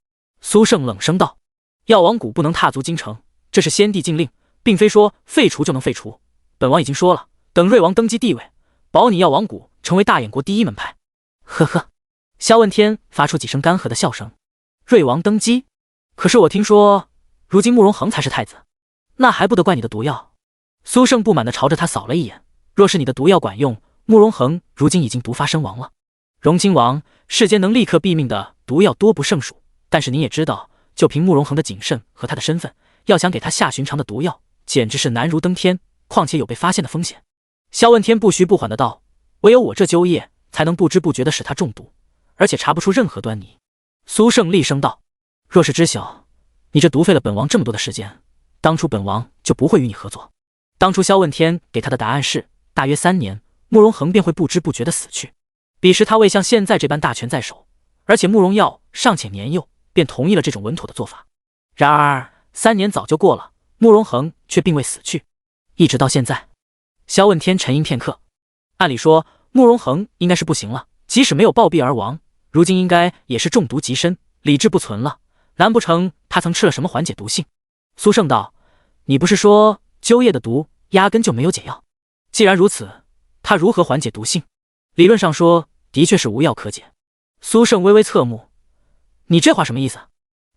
苏胜冷声道：药王谷不能踏足京城，这是先帝禁令，并非说废除就能废除。本王已经说了，等瑞王登基帝位，保你药王谷成为大燕国第一门派。呵呵。萧问天发出几声干涸的笑声。瑞王登基？可是我听说如今慕容恒才是太子，那还不得怪你的毒药？苏胜不满地朝着他扫了一眼，若是你的毒药管用，慕容恒如今已经毒发身亡了。荣亲王，世间能立刻毙命的毒药多不胜数，但是您也知道，就凭慕容恒的谨慎和他的身份，要想给他下寻常的毒药，简直是难如登天，况且有被发现的风险。萧问天不徐不缓的道：唯有我这鸠夜才能不知不觉地使他中毒，而且查不出任何端倪。苏胜厉声道：若是知晓，你这毒费了本王这么多的时间，当初本王就不会与你合作。当初萧问天给他的答案是，大约3年，慕容恒便会不知不觉地死去。彼时他未像现在这般大权在手，而且慕容耀尚且年幼，便同意了这种稳妥的做法。然而3年早就过了，慕容恒却并未死去，一直到现在。萧问天沉吟片刻，按理说慕容恒应该是不行了，即使没有暴毙而亡，如今应该也是中毒极深，理智不存了，难不成他曾吃了什么缓解毒性？苏胜道：你不是说鸠夜的毒压根就没有解药？既然如此，他如何缓解毒性？理论上说，的确是无药可解。苏胜微微侧目，你这话什么意思？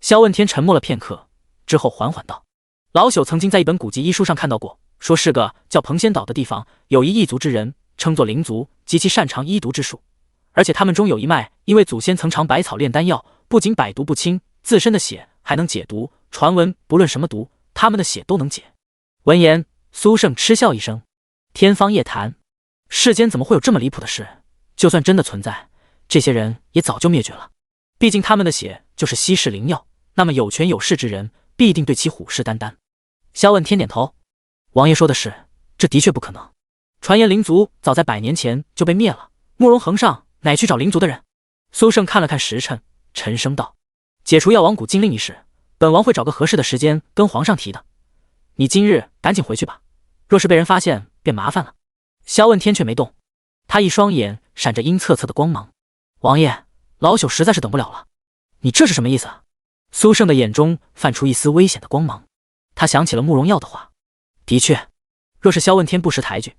萧问天沉默了片刻，之后缓缓道：老朽曾经在一本古籍医书上看到过，说是个叫蓬仙岛的地方，有一异族之人，称作灵族，极其擅长医毒之术，而且他们中有一脉，因为祖先曾尝百草炼丹药，不仅百毒不侵，自身的血还能解毒，传闻不论什么毒，他们的血都能解。闻言，苏胜嗤笑一声：天方夜谭，世间怎么会有这么离谱的事？就算真的存在，这些人也早就灭绝了。毕竟他们的血就是稀世灵药，那么有权有势之人必定对其虎视眈眈。萧问天点头：王爷说的是，这的确不可能。传言灵族早在100年前就被灭了，慕容恒上乃去找灵族的人。苏胜看了看时辰，沉声道：解除药王谷禁令一事，本王会找个合适的时间跟皇上提的。你今日赶紧回去吧，若是被人发现便麻烦了。萧问天却没动，他一双眼闪着阴恻恻的光芒：王爷，老朽实在是等不了了。你这是什么意思？苏胜的眼中泛出一丝危险的光芒，他想起了慕容耀的话，的确，若是萧问天不识抬举，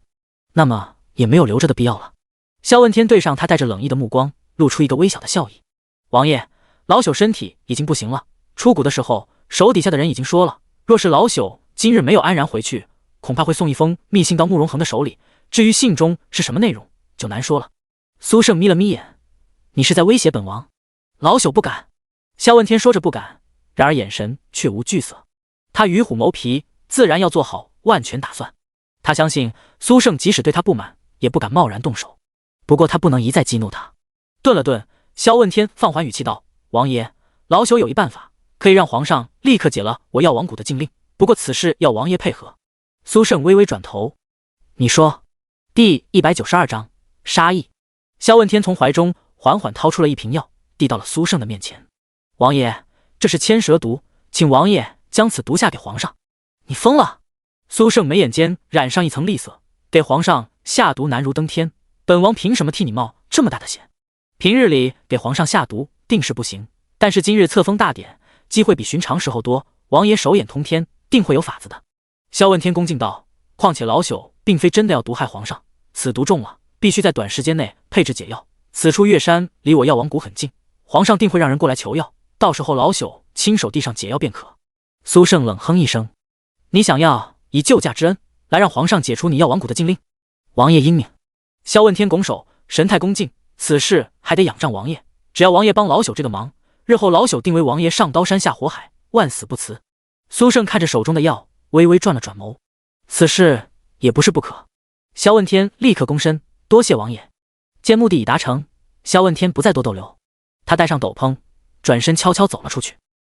那么也没有留着的必要了。萧问天对上他带着冷意的目光，露出一个微小的笑意：王爷，老朽身体已经不行了，出谷的时候手底下的人已经说了，若是老朽今日没有安然回去，恐怕会送一封密信到慕容恒的手里，至于信中是什么内容，就难说了。苏胜眯了眯眼，你是在威胁本王？老朽不敢。萧问天说着不敢，然而眼神却无惧色。他与虎谋皮，自然要做好万全打算。他相信苏胜即使对他不满，也不敢贸然动手。不过他不能一再激怒他。顿了顿，萧问天放缓语气道：王爷，老朽有一办法，可以让皇上立刻解了我药王谷的禁令，不过此事要王爷配合。苏胜微微转头，你说。第192章杀意。萧问天从怀中缓缓掏出了一瓶药，递到了苏胜的面前。王爷，这是千蛇毒，请王爷将此毒下给皇上。你疯了！苏胜眉眼间染上一层厉色，给皇上下毒难如登天，本王凭什么替你冒这么大的险？平日里给皇上下毒定是不行，但是今日册封大典，机会比寻常时候多，王爷手眼通天，定会有法子的。萧问天恭敬道，况且老朽并非真的要毒害皇上，此毒中了，必须在短时间内配置解药。此处月山离我药王谷很近，皇上定会让人过来求药，到时候老朽亲手递上解药便可。苏胜冷哼一声，你想要以救驾之恩来让皇上解除你药王谷的禁令？王爷英明。萧问天拱手，神态恭敬，此事还得仰仗王爷，只要王爷帮老朽这个忙，日后老朽定为王爷上刀山下火海，万死不辞。苏胜看着手中的药，微微转了转眸，此事也不是不可。萧问天立刻躬身，多谢王爷。见目的已达成，萧问天不再多逗留，他戴上斗篷，转身悄悄走了出去。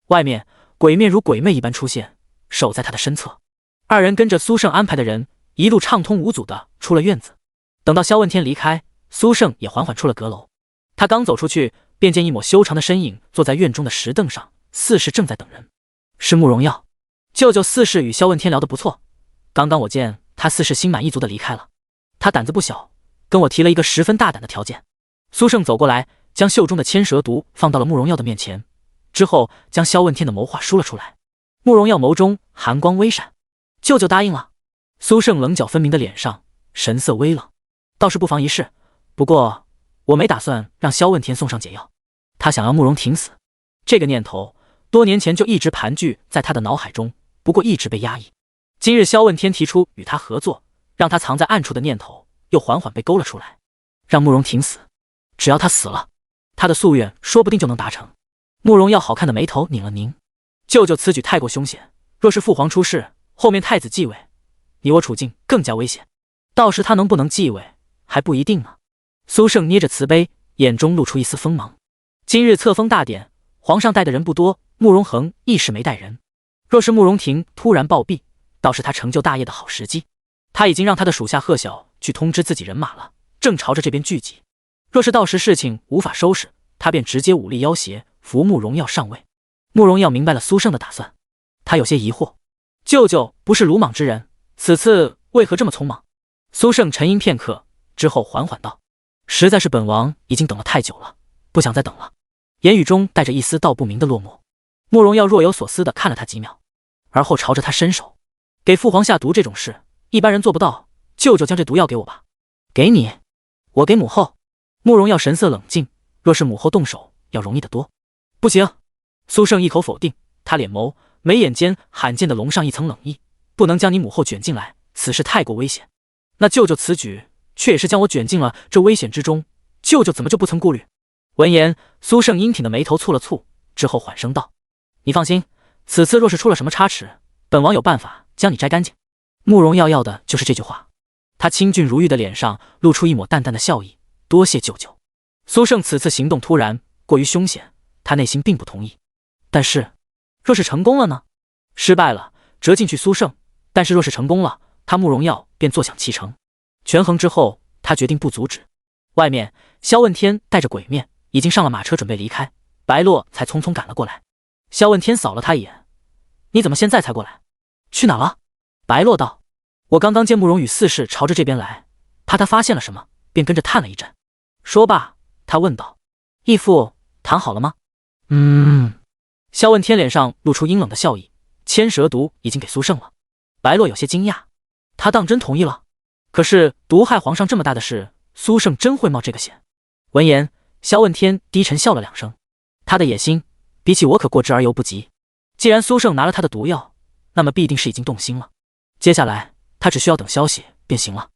外面鬼面如鬼魅一般出现，守在他的身侧。二人跟着苏胜安排的人，一路畅通无阻的出了院子。等到萧问天离开，苏胜也缓缓出了阁楼。他刚走出去，便见一抹修长的身影坐在院中的石凳上，四世正在等人。是慕容耀。舅舅四世与萧问天聊得不错，刚刚我见他四世心满意足的离开了。他胆子不小，跟我提了一个十分大胆的条件。苏胜走过来，将袖中的千蛇毒放到了慕容耀的面前，之后将萧问天的谋划说了出来。慕容耀眸中寒光微闪，舅舅答应了。苏胜棱角分明的脸上神色微冷，倒是不妨一试，不过我没打算让萧问天送上解药，他想要慕容婷死。这个念头多年前就一直盘踞在他的脑海中，不过一直被压抑。今日萧问天提出与他合作，让他藏在暗处的念头又缓缓被勾了出来。让慕容婷死，只要他死了，他的夙愿说不定就能达成。慕容耀好看的眉头拧了拧，舅舅此举太过凶险，若是父皇出事，后面太子继位，你我处境更加危险，到时他能不能继位还不一定呢。苏胜捏着瓷杯，眼中露出一丝锋芒。今日册封大典，皇上带的人不多，慕容恒一时没带人，若是慕容婷突然暴毙，倒是他成就大业的好时机。他已经让他的属下贺晓去通知自己人马了，正朝着这边聚集。若是到时事情无法收拾，他便直接武力要挟扶慕容耀上位。慕容耀明白了苏胜的打算，他有些疑惑，舅舅不是鲁莽之人，此次为何这么匆忙？苏胜沉吟片刻之后缓缓道，实在是本王已经等了太久了，不想再等了。言语中带着一丝道不明的落寞。慕容耀若有所思地看了他几秒，而后朝着他伸手，给父皇下毒这种事一般人做不到，舅舅将这毒药给我吧。给你，我给母后。慕容耀神色冷静，若是母后动手要容易得多。不行。苏胜一口否定，他脸眸眉眼间罕见的笼上一层冷意，不能将你母后卷进来，此事太过危险。那舅舅此举却也是将我卷进了这危险之中，舅舅怎么就不曾顾虑？闻言，苏胜英挺的眉头蹙了蹙，之后缓声道，你放心，此次若是出了什么差池，本王有办法将你摘干净。慕容耀要的就是这句话。他清俊如玉的脸上露出一抹淡淡的笑意，多谢舅舅。苏胜此次行动突然过于凶险，他内心并不同意。但是若是成功了呢？失败了折进去苏胜，但是若是成功了，他慕容耀便坐享其成。权衡之后，他决定不阻止。外面萧问天带着鬼面已经上了马车准备离开，白洛才匆匆赶了过来。萧问天扫了他一眼，你怎么现在才过来？去哪了？白洛道，我刚刚见慕容羽四世朝着这边来，怕他发现了什么，便跟着探了一阵。说罢，他问道，义父谈好了吗？萧问天脸上露出阴冷的笑意，千蛇毒已经给苏胜了。白洛有些惊讶，他当真同意了？可是毒害皇上这么大的事，苏胜真会冒这个险？闻言，萧问天低沉笑了两声，他的野心比起我可过之而犹不及。既然苏胜拿了他的毒药，那么必定是已经动心了。接下来他只需要等消息便行了。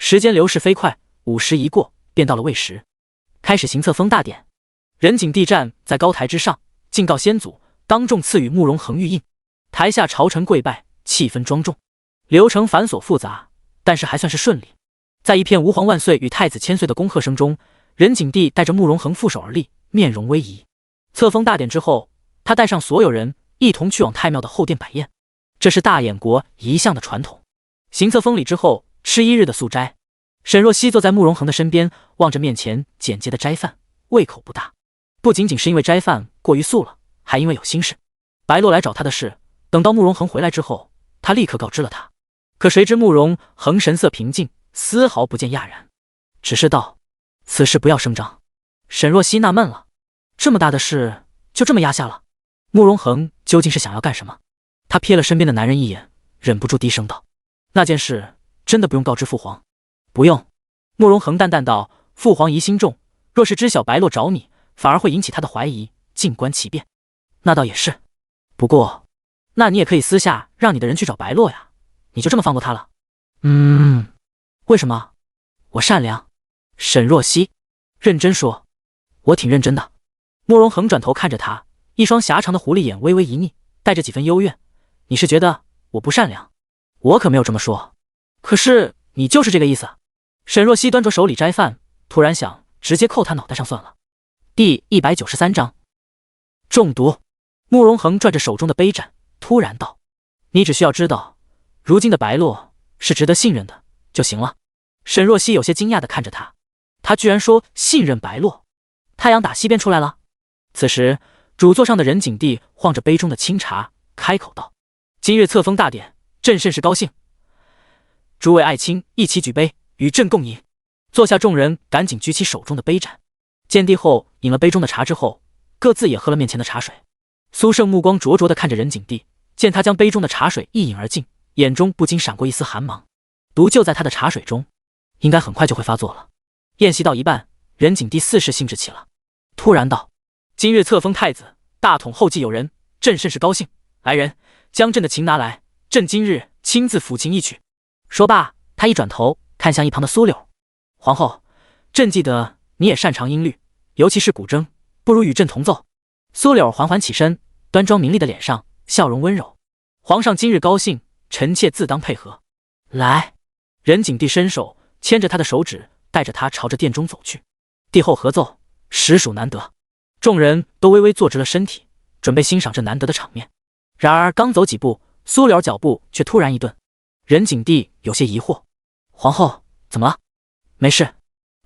时间流逝飞快，5时一过，便到了未时，开始行册封大典。仁景帝站在高台之上，敬告先祖，当众赐予慕容恒玉印。台下朝臣跪拜，气氛庄重。流程繁琐复杂，但是还算是顺利。在一片吾皇万岁与太子千岁的恭贺声中，仁景帝带着慕容恒负手而立，面容威仪。册封大典之后，他带上所有人一同去往太庙的后殿摆宴，这是大燕国一向的传统。行册封礼之后，吃1日的素斋。沈若曦坐在慕容恒的身边，望着面前简洁的斋饭，胃口不大。不仅仅是因为斋饭过于素了，还因为有心事。白洛来找他的事，等到慕容恒回来之后，他立刻告知了他。可谁知慕容恒神色平静，丝毫不见讶然，只是道：“此事不要声张。”沈若曦纳闷了，这么大的事就这么压下了？慕容恒究竟是想要干什么？他瞥了身边的男人一眼，忍不住低声道：“那件事真的不用告知父皇？”“不用。”慕容恒淡淡道：“父皇疑心重，若是知晓白洛找你，反而会引起他的怀疑，静观其变。”“那倒也是。不过，那你也可以私下让你的人去找白洛呀，你就这么放过他了？”“为什么？我善良。”沈若曦认真说：“我挺认真的。”慕容恒转头看着他，一双狭长的狐狸眼微微一睨，带着几分幽怨：“你是觉得我不善良？我可没有这么说。可是你就是这个意思。”沈若曦端着手里斋饭，突然想直接扣他脑袋上算了。第193章中毒。慕容恒拽着手中的杯盏，突然道：“你只需要知道，如今的白洛是值得信任的就行了。”沈若曦有些惊讶地看着他，他居然说信任白洛。太阳打西边出来了。此时主座上的仁景帝晃着杯中的清茶，开口道：“今日册封大典，朕甚是高兴。诸位爱卿一起举杯，与朕共饮。”坐下众人赶紧举起手中的杯盏，见帝后饮了杯中的茶之后，各自也喝了面前的茶水。苏胜目光灼灼地看着仁景帝，见他将杯中的茶水一饮而尽，眼中不禁闪过一丝寒芒。毒就在他的茶水中，应该很快就会发作了。宴席到一半，仁景帝似是兴致起了，突然道：“今日册封太子，大统后继有人，朕甚是高兴。来人，将朕的琴拿来，朕今日亲自抚琴一曲。”说罢，他一转头看向一旁的苏柳：“皇后，朕记得你也擅长音律，尤其是古筝，不如与朕同奏。”苏柳缓缓起身，端庄明丽的脸上笑容温柔：“皇上今日高兴，臣妾自当配合。”来。仁景帝伸手牵着他的手指，带着他朝着殿中走去。帝后合奏，实属难得。众人都微微坐直了身体，准备欣赏这难得的场面。然而刚走几步，苏柳脚步却突然一顿。仁景帝有些疑惑：“皇后怎么了？”“没事。”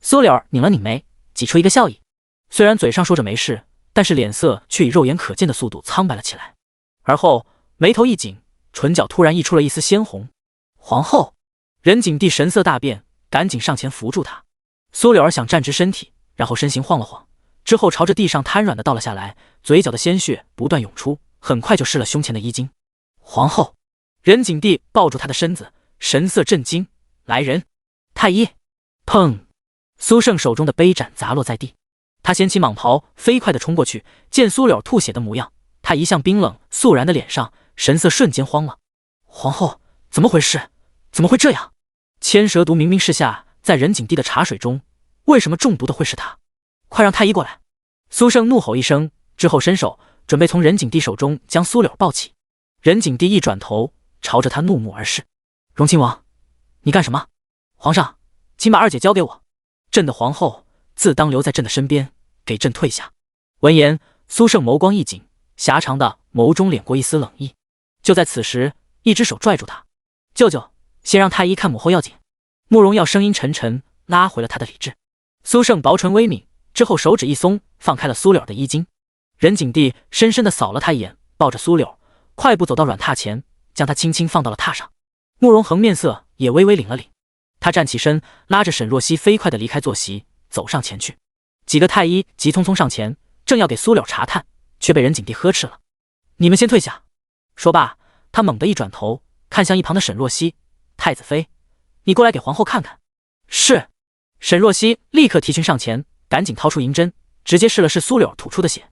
苏柳拧了拧眉，挤出一个笑意。虽然嘴上说着没事，但是脸色却以肉眼可见的速度苍白了起来，而后眉头一紧，唇角突然溢出了一丝鲜红。“皇后！”仁景帝神色大变，赶紧上前扶住他。苏柳儿想站直身体，然后身形晃了晃，之后朝着地上瘫软的倒了下来，嘴角的鲜血不断涌出，很快就湿了胸前的衣襟。“皇后！”仁景帝抱住他的身子，神色震惊：“来人！”太医！砰！苏胜手中的杯盏砸落在地。他掀起蟒袍，飞快地冲过去，见苏柳吐血的模样，他一向冰冷肃然的脸上神色瞬间慌了。“皇后，怎么回事？怎么会这样？千蛇毒明明是下在仁景帝的茶水中，为什么中毒的会是他？快让太医过来！”苏胜怒吼一声，之后伸手准备从仁景帝手中将苏柳抱起。仁景帝一转头，朝着他怒目而视：“荣亲王，你干什么？皇上，请把二姐交给我，朕的皇后自当留在朕的身边，给朕退下。”闻言，苏胜眸光一紧，狭长的眸中敛过一丝冷意。就在此时，一只手拽住他：“舅舅，先让太医看母后要紧。”慕容耀声音沉沉，拉回了他的理智。苏胜薄唇微抿，之后手指一松，放开了苏柳的衣襟。仁景帝深深地扫了他一眼，抱着苏柳，快步走到软榻前，将他轻轻放到了榻上。慕容恒面色也微微凛了凛，他站起身，拉着沈若曦飞快地离开坐席，走上前去。几个太医急匆匆上前，正要给苏柳查探，却被仁景帝呵斥了：“你们先退下。”说罢，他猛地一转头，看向一旁的沈若曦：“太子妃，你过来给皇后看看。”“是。”沈若曦立刻提裙上前，赶紧掏出银针，直接试了试苏柳吐出的血。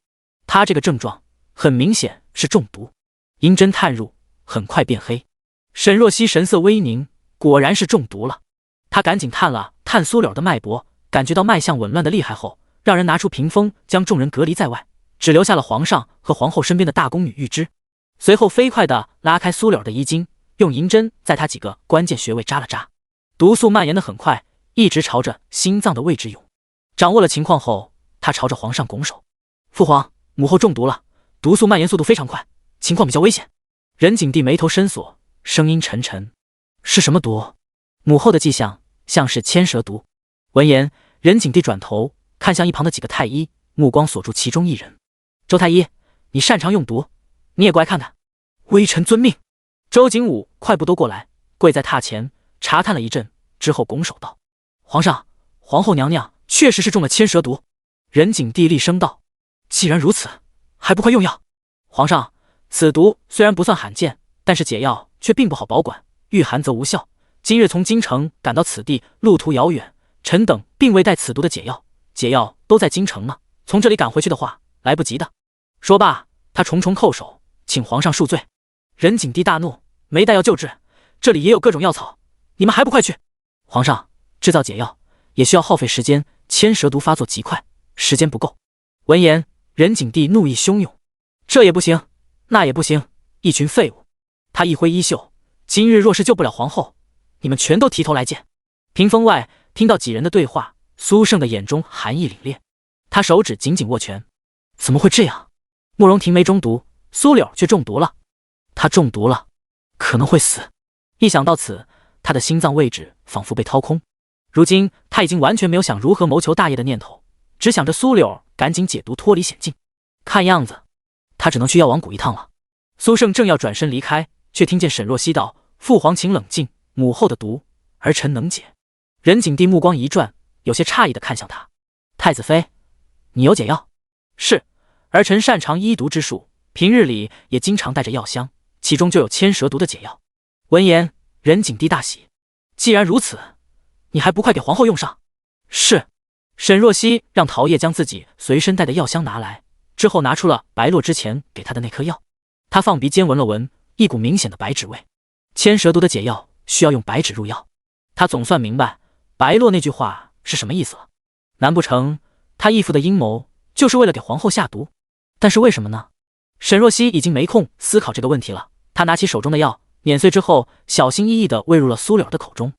他这个症状很明显是中毒。银针探入，很快变黑。沈若曦神色微凝，果然是中毒了。他赶紧探了探苏柳的脉搏，感觉到脉象紊乱的厉害后，让人拿出屏风将众人隔离在外，只留下了皇上和皇后身边的大宫女玉芝。随后飞快地拉开苏柳的衣襟，用银针在他几个关键穴位扎了扎，毒素蔓延得很快，一直朝着心脏的位置涌。掌握了情况后，他朝着皇上拱手：“父皇，母后中毒了，毒素蔓延速度非常快，情况比较危险。”任景帝眉头深锁，声音沉沉：“是什么毒？”母后的迹象像是千蛇毒。闻言，任景帝转头看向一旁的几个太医，目光锁住其中一人：“周太医，你擅长用毒，你也过来看看。”微臣遵命。周景武快步都过来，跪在榻前查探了一阵之后，拱手道：“皇上，皇后娘娘确实是中了千蛇毒。”任景帝厉声道：“既然如此，还不快用药？”皇上，此毒虽然不算罕见，但是解药却并不好保管，御寒则无效。今日从京城赶到此地，路途遥远，臣等并未带此毒的解药，解药都在京城呢。从这里赶回去的话，来不及的。说罢，他重重叩首，请皇上恕罪。任景帝大怒：“没带药救治，这里也有各种药草，你们还不快去！”皇上，制造解药也需要耗费时间，千蛇毒发作极快，时间不够。闻言，任景帝怒意汹涌：“这也不行，那也不行，一群废物！”他一挥衣袖：“今日若是救不了皇后，你们全都提头来见！”屏风外听到几人的对话，苏胜的眼中寒意凛冽，他手指紧紧握拳：“怎么会这样？慕容婷没中毒，苏柳却中毒了。他中毒了，可能会死。”一想到此，他的心脏位置仿佛被掏空。如今他已经完全没有想如何谋求大业的念头，只想着苏柳赶紧解毒脱离险境。看样子他只能去药王谷一趟了。苏胜正要转身离开，却听见沈若曦道：“父皇请冷静，母后的毒儿臣能解。”任景帝目光一转，有些诧异地看向他：“太子妃，你有解药？”“是，儿臣擅长医毒之术，平日里也经常带着药箱，其中就有千蛇毒的解药。”闻言，任景帝大喜：“既然如此，你还不快给皇后用上？”“是。”沈若曦让陶叶将自己随身带的药箱拿来，之后拿出了白落之前给他的那颗药。他放鼻尖闻了闻，一股明显的白芷味。千蛇毒的解药需要用白芷入药，他总算明白白落那句话是什么意思了。难不成他义父的阴谋就是为了给皇后下毒？但是为什么呢？沈若曦已经没空思考这个问题了，他拿起手中的药，碾碎之后，小心翼翼地喂入了苏柳的口中。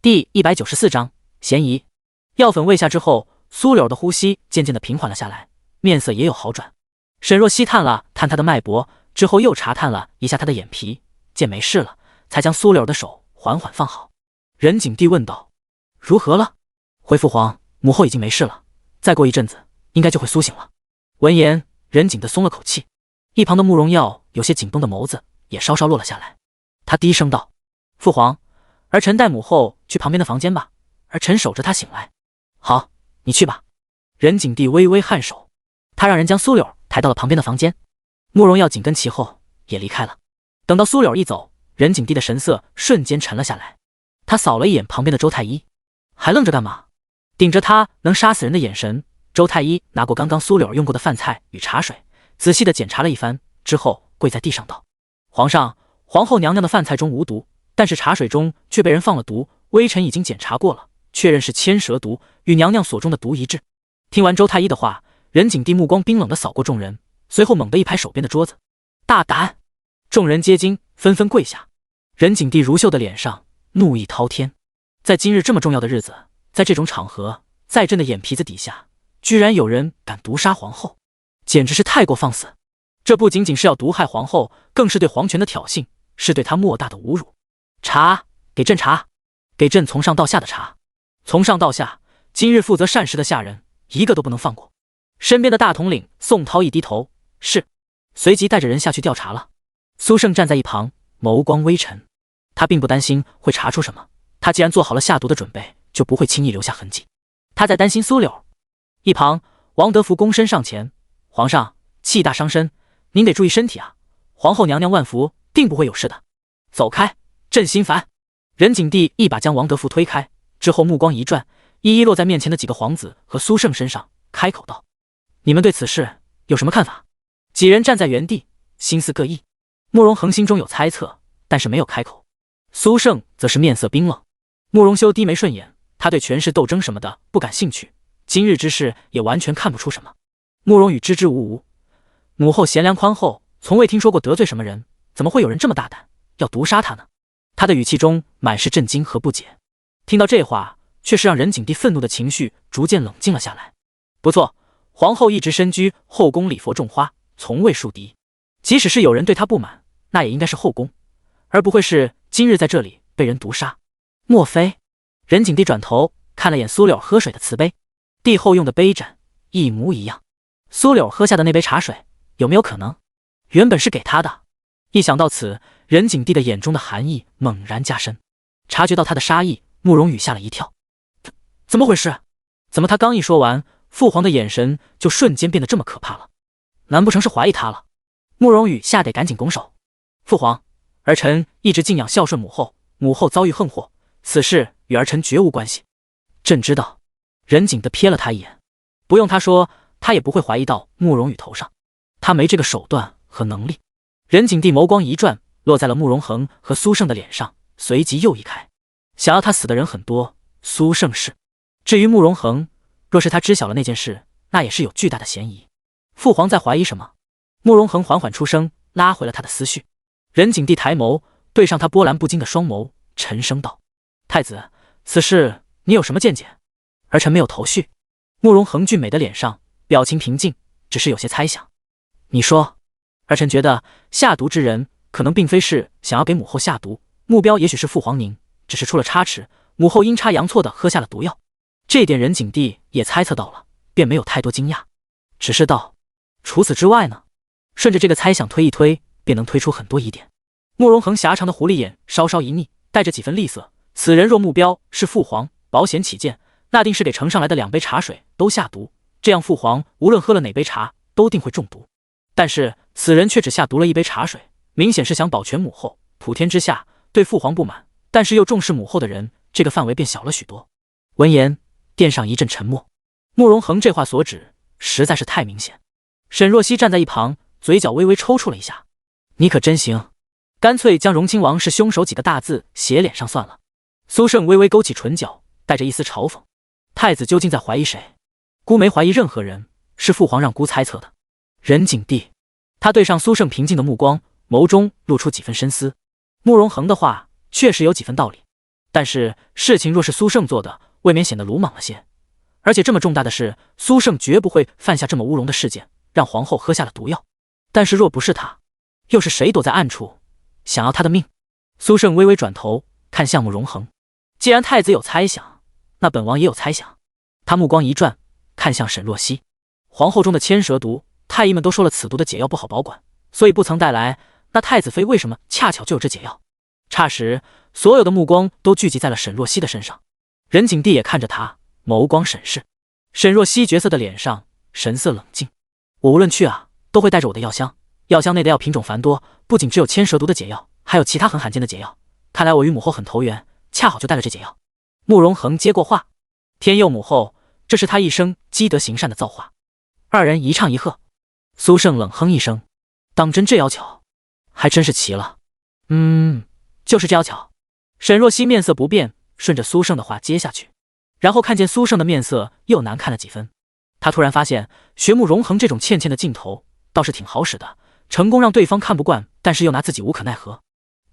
第194章嫌疑。药粉喂下之后，苏柳的呼吸渐渐地平缓了下来，面色也有好转。沈若曦探了探他的脉搏，之后又查探了一下他的眼皮，见没事了，才将苏柳的手缓缓放好。任景帝问道：“如何了？”“回父皇，母后已经没事了，再过一阵子应该就会苏醒了。”闻言，任景帝松了口气。一旁的慕容耀有些紧绷的眸子也稍稍落了下来，他低声道：“父皇，儿臣带母后去旁边的房间吧，儿臣守着她醒来。”“好，你去吧。”任景帝微微颔首，他让人将苏柳抬到了旁边的房间。慕容耀紧跟其后也离开了。等到苏柳一走，任景帝的神色瞬间沉了下来。他扫了一眼旁边的周太医，还愣着干嘛？顶着他能杀死人的眼神，周太医拿过刚刚苏柳用过的饭菜与茶水，仔细地检查了一番之后，跪在地上道：“皇上，皇后娘娘的饭菜中无毒，但是茶水中却被人放了毒，微臣已经检查过了，确认是千蛇毒，与娘娘所中的毒一致。”听完周太医的话，任景帝目光冰冷地扫过众人，随后猛地一拍手边的桌子：“大胆！”众人皆惊，纷纷跪下。任景帝如绣的脸上怒意滔天，在今日这么重要的日子，在这种场合，在朕的眼皮子底下，居然有人敢毒杀皇后，简直是太过放肆！这不仅仅是要毒害皇后，更是对皇权的挑衅，是对他莫大的侮辱。查，给朕查，给朕从上到下的查，从上到下，今日负责膳食的下人一个都不能放过。身边的大统领宋涛一低头，是，随即带着人下去调查了。苏胜站在一旁，眸光微沉，他并不担心会查出什么，他既然做好了下毒的准备，就不会轻易留下痕迹。他在担心苏柳。一旁，王德福躬身上前：“皇上，气大伤身，您得注意身体啊！皇后娘娘万福，定不会有事的。走开，朕心烦。”任景帝一把将王德福推开，之后目光一转，一一落在面前的几个皇子和苏胜身上，开口道：“你们对此事有什么看法？”几人站在原地，心思各异。慕容恒心中有猜测，但是没有开口。苏胜则是面色冰冷。慕容修低眉顺眼，他对权势斗争什么的不感兴趣，今日之事也完全看不出什么。慕容羽支支吾吾，母后贤良宽厚，从未听说过得罪什么人，怎么会有人这么大胆，要毒杀他呢？他的语气中满是震惊和不解。听到这话，却是让任景帝愤怒的情绪逐渐冷静了下来。不错，皇后一直身居后宫礼佛种花，从未树敌。即使是有人对她不满，那也应该是后宫，而不会是今日在这里被人毒杀。莫非？任景帝转头看了眼苏柳喝水的瓷杯，帝后用的杯盏一模一样。苏柳喝下的那杯茶水，有没有可能原本是给他的？一想到此，任景帝的眼中的寒意猛然加深。察觉到他的杀意，慕容羽吓了一跳。怎么回事？怎么他刚一说完，父皇的眼神就瞬间变得这么可怕了？难不成是怀疑他了？慕容羽吓得赶紧拱手。父皇，儿臣一直敬仰孝顺母后，母后遭遇横祸，此事与儿臣绝无关系。朕知道。任景帝瞥了他一眼，不用他说，他也不会怀疑到慕容羽头上，他没这个手段和能力。任景帝眸光一转，落在了慕容恒和苏胜的脸上，随即又移开。想要他死的人很多，苏胜是。至于慕容恒，若是他知晓了那件事，那也是有巨大的嫌疑。父皇在怀疑什么？慕容恒缓缓出声，拉回了他的思绪。任景帝抬眸，对上他波澜不惊的双眸，沉声道：太子，此事你有什么见解？儿臣没有头绪。慕容恒俊美的脸上表情平静，只是有些猜想。你说。儿臣觉得下毒之人可能并非是想要给母后下毒，目标也许是父皇您，只是出了差池，母后阴差阳错的喝下了毒药。这一点任景帝也猜测到了，便没有太多惊讶，只是道：除此之外呢？顺着这个猜想推一推，便能推出很多疑点。慕容恒狭长的狐狸眼稍稍一睨，带着几分厉色。此人若目标是父皇，保险起见，那定是给呈上来的2杯茶水都下毒，这样父皇无论喝了哪杯茶，都定会中毒。但是此人却只下毒了1杯茶水，明显是想保全母后。普天之下，对父皇不满，但是又重视母后的人，这个范围便小了许多。闻言，殿上一阵沉默。慕容恒这话所指，实在是太明显。沈若曦站在一旁，嘴角微微抽搐了一下。你可真行，干脆将荣亲王是凶手几个大字写脸上算了。苏胜微微勾起唇角，带着一丝嘲讽。太子究竟在怀疑谁？孤没怀疑任何人，是父皇让孤猜测的。任景帝，他对上苏胜平静的目光，眸中露出几分深思。慕容恒的话确实有几分道理，但是事情若是苏胜做的，未免显得鲁莽了些。而且这么重大的事，苏胜绝不会犯下这么乌龙的事件，让皇后喝下了毒药。但是若不是他，又是谁躲在暗处想要他的命？苏胜微微转头看向慕容恒，既然太子有猜想，那本王也有猜想。他目光一转，看向沈若曦。皇后中的千蛇毒，太医们都说了此毒的解药不好保管，所以不曾带来。那太子妃为什么恰巧就有这解药？霎时，所有的目光都聚集在了沈若曦的身上。任景帝也看着他，眸光审视。沈若曦绝色的脸上神色冷静。我无论去啊，都会带着我的药箱，药箱内的药品种繁多，不仅只有千蛇毒的解药，还有其他很罕见的解药。看来我与母后很投缘，恰好就带了这解药。慕容恒接过话，天佑母后，这是他一生积德行善的造化。二人一唱一和。苏胜冷哼一声，当真这妖巧，还真是奇了。就是这妖巧。沈若曦面色不变，顺着苏胜的话接下去，然后看见苏胜的面色又难看了几分。他突然发现学慕容恒这种欠欠的劲头倒是挺好使的，成功让对方看不惯，但是又拿自己无可奈何。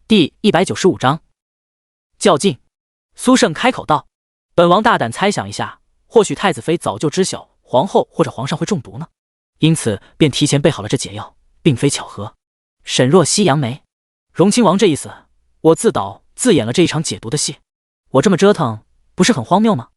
第195章较劲。苏胜开口道：本王大胆猜想一下，或许太子妃早就知晓皇后或者皇上会中毒呢，因此便提前备好了这解药，并非巧合。沈若曦扬眉，荣亲王这意思，我自导自演了这一场解毒的戏，我这么折腾不是很荒谬吗？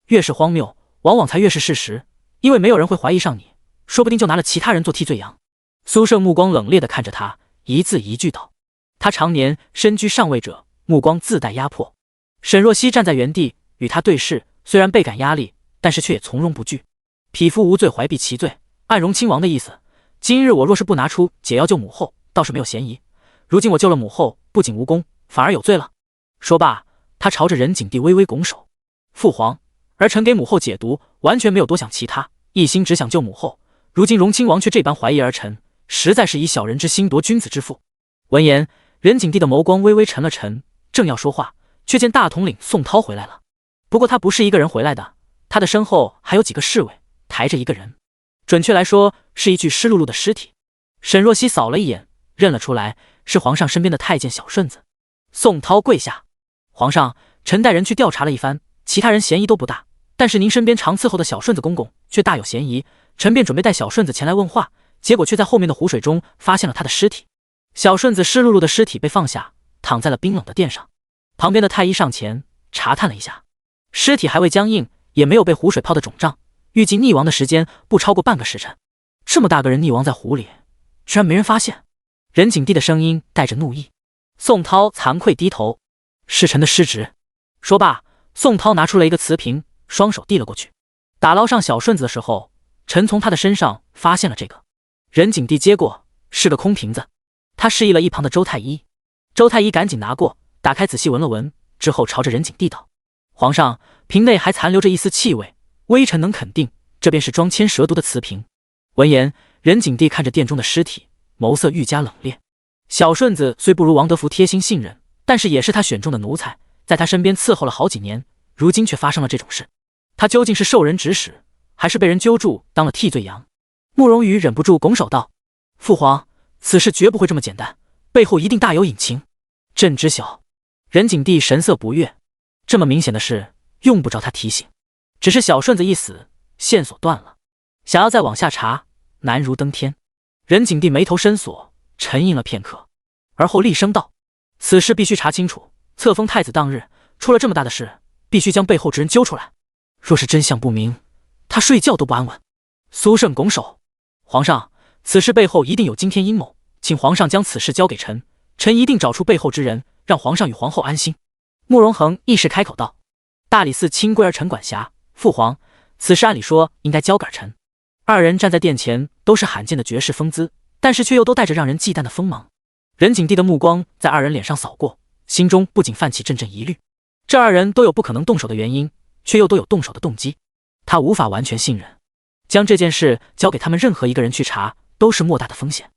越是荒谬，往往才越是事实，因为没有人会怀疑上你，说不定就拿了其他人做替罪羊。苏胜目光冷冽地看着他，一字一句道。他常年身居上位者，目光自带压迫。沈若曦站在原地与他对视，虽然倍感压力，但是却也从容不惧。匹夫无罪，怀璧其罪，按荣亲王的意思，今日我若是不拿出解药救母后，倒是没有嫌疑。如今我救了母后，不仅无功，反而有罪了。说罢，他朝着任景帝微微拱手。父皇，儿臣给母后解毒，完全没有多想其他，一心只想救母后。如今荣亲王却这般怀疑儿臣，实在是以小人之心夺君子之腹。闻言，任景帝的眸光微微沉了沉，正要说话，却见大统领宋涛回来了。不过他不是一个人回来的，他的身后还有几个侍卫抬着一个人，准确来说是一具湿漉漉的尸体。沈若曦扫了一眼，认了出来，是皇上身边的太监小顺子。宋涛跪下：“皇上，臣带人去调查了一番，其他人嫌疑都不大，但是您身边常伺候的小顺子公公却大有嫌疑，臣便准备带小顺子前来问话，结果却在后面的湖水中发现了他的尸体。”小顺子湿漉漉的尸体被放下，躺在了冰冷的垫上。旁边的太医上前查探了一下，尸体还未僵硬，也没有被湖水泡得肿胀，预计溺亡的时间不超过半个时辰。这么大个人溺亡在湖里，居然没人发现。任景帝的声音带着怒意。宋涛惭愧低头：“是臣的失职。”说罢，宋涛拿出了一个瓷瓶，双手递了过去。打捞上小顺子的时候，臣从他的身上发现了这个。任景帝接过，是个空瓶子。他示意了一旁的周太医，周太医赶紧拿过，打开仔细闻了闻，之后朝着任景帝道：“皇上，瓶内还残留着一丝气味，微臣能肯定，这便是装千蛇毒的瓷瓶。”闻言，任景帝看着殿中的尸体，眸色愈加冷冽。小顺子虽不如王德福贴心信任，但是也是他选中的奴才，在他身边伺候了好几年，如今却发生了这种事，他究竟是受人指使，还是被人揪住当了替罪羊？慕容羽忍不住拱手道：“父皇，此事绝不会这么简单，背后一定大有隐情。”朕知晓。任景帝神色不悦，这么明显的事用不着他提醒，只是小顺子一死，线索断了，想要再往下查，难如登天。任景帝眉头深锁，沉吟了片刻，而后厉声道：“此事必须查清楚。册封太子当日出了这么大的事，必须将背后之人揪出来。若是真相不明，他睡觉都不安稳。”苏胜拱手：“皇上，此事背后一定有惊天阴谋，请皇上将此事交给臣，臣一定找出背后之人，让皇上与皇后安心。”慕容恒一时开口道：“大理寺卿归儿臣管辖，父皇，此事按理说应该交给臣。”二人站在殿前，都是罕见的绝世风姿，但是却又都带着让人忌惮的锋芒。任景帝的目光在二人脸上扫过，心中不仅泛起阵阵疑虑。这二人都有不可能动手的原因，却又都有动手的动机，他无法完全信任。将这件事交给他们任何一个人去查，都是莫大的风险。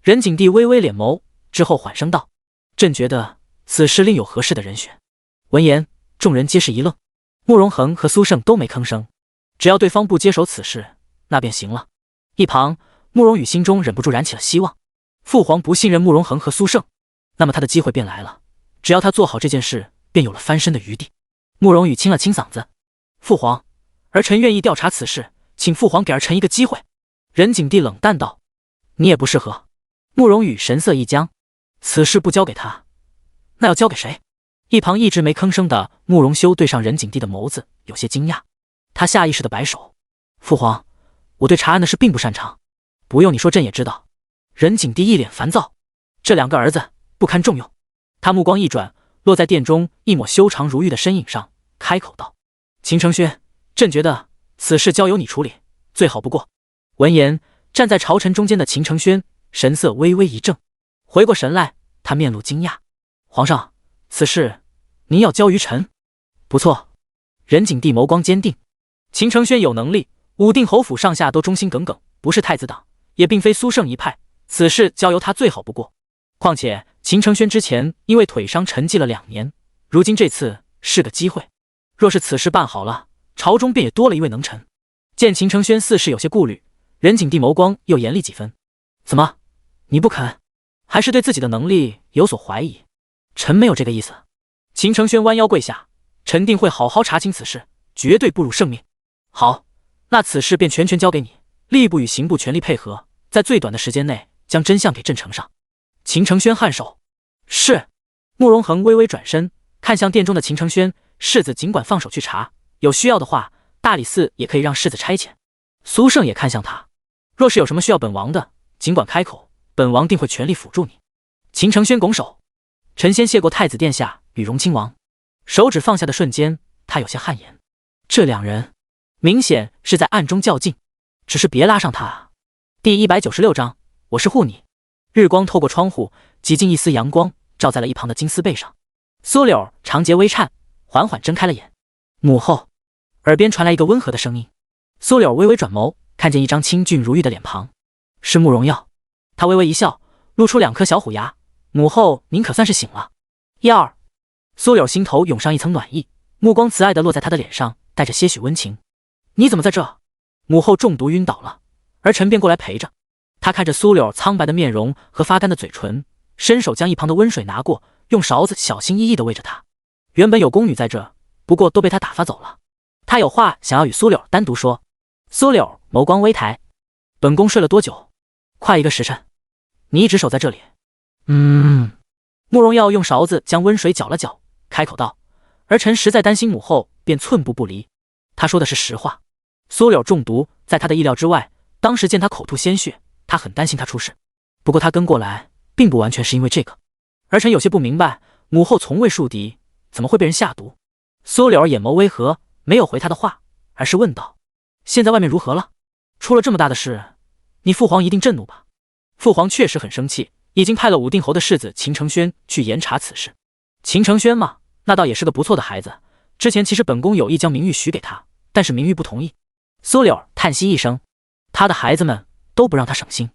任景帝微微敛眸，之后缓声道：“朕觉得此事另有合适的人选。”闻言，众人皆是一愣，慕容恒和苏胜都没吭声。只要对方不接手此事，那便行了。一旁，慕容羽心中忍不住燃起了希望。父皇不信任慕容恒和苏胜，那么他的机会便来了。只要他做好这件事，便有了翻身的余地。慕容羽清了清嗓子：“父皇，儿臣愿意调查此事，请父皇给儿臣一个机会。”任景帝冷淡道：“你也不适合。”慕容羽神色一僵：“此事不交给他，那要交给谁？”一旁一直没吭声的慕容修对上任景帝的眸子，有些惊讶。他下意识的摆手：“父皇，我对查案的事并不擅长，不用你说，朕也知道。”任景帝一脸烦躁：“这两个儿子不堪重用。”他目光一转，落在殿中一抹修长如玉的身影上，开口道：“秦承轩，朕觉得此事交由你处理，最好不过。”闻言，站在朝臣中间的秦承轩神色微微一怔，回过神来，他面露惊讶：“皇上，此事您要交于臣？”“不错。”任景帝眸光坚定：“秦承轩有能力，武定侯府上下都忠心耿耿，不是太子党，也并非苏胜一派，此事交由他最好不过。况且秦承轩之前因为腿伤沉寂了2年，如今这次是个机会，若是此事办好了，朝中便也多了一位能臣。”见秦承轩似是有些顾虑，任景帝眸光又严厉几分：“怎么，你不肯？还是对自己的能力有所怀疑？”“臣没有这个意思。”秦承轩弯腰跪下：“臣定会好好查清此事，绝对不辱圣命。”“好，那此事便全权交给你，吏部与刑部全力配合，在最短的时间内将真相给朕呈上。”秦承轩颔首：“是。”慕容恒微微转身，看向殿中的秦承轩：“世子尽管放手去查，有需要的话，大理寺也可以让世子差遣。”苏胜也看向他：“若是有什么需要本王的，尽管开口，本王定会全力辅助你。”秦承轩拱手：“臣先谢过太子殿下与荣亲王。”手指放下的瞬间，他有些汗颜。这两人明显是在暗中较劲，只是别拉上他啊。第196章，我是护你。日光透过窗户，挤进一丝阳光，照在了一旁的金丝被上。苏柳长睫微颤，缓缓睁开了眼。母后，耳边传来一个温和的声音。苏柳微微转眸，看见一张清俊如玉的脸庞，是慕容耀。他微微一笑，露出2颗小虎牙：“母后，您可算是醒了。”1、2。苏柳心头涌上一层暖意，目光慈爱地落在他的脸上，带着些许温情。你怎么在这？母后中毒晕倒了，儿臣便过来陪着。他看着苏柳苍白的面容和发干的嘴唇，伸手将一旁的温水拿过，用勺子小心翼翼地喂着他。原本有宫女在这，不过都被他打发走了。他有话想要与苏柳单独说。苏柳眸光微抬，本宫睡了多久？快1个时辰。你一直守在这里。慕容耀用勺子将温水搅了搅，开口道：儿臣实在担心母后，便寸步不离。他说的是实话。苏柳中毒在他的意料之外，当时见他口吐鲜血，他很担心他出事。不过他跟过来并不完全是因为这个。儿臣有些不明白，母后从未树敌，怎么会被人下毒？苏柳眼眸微合，没有回他的话，而是问道：现在外面如何了？出了这么大的事，你父皇一定震怒吧？父皇确实很生气，已经派了武定侯的世子秦承轩去严查此事。秦承轩嘛，那倒也是个不错的孩子，之前其实本宫有意将明玉许给他，但是明玉不同意。苏柳叹息一声，他的孩子们都不让他省心。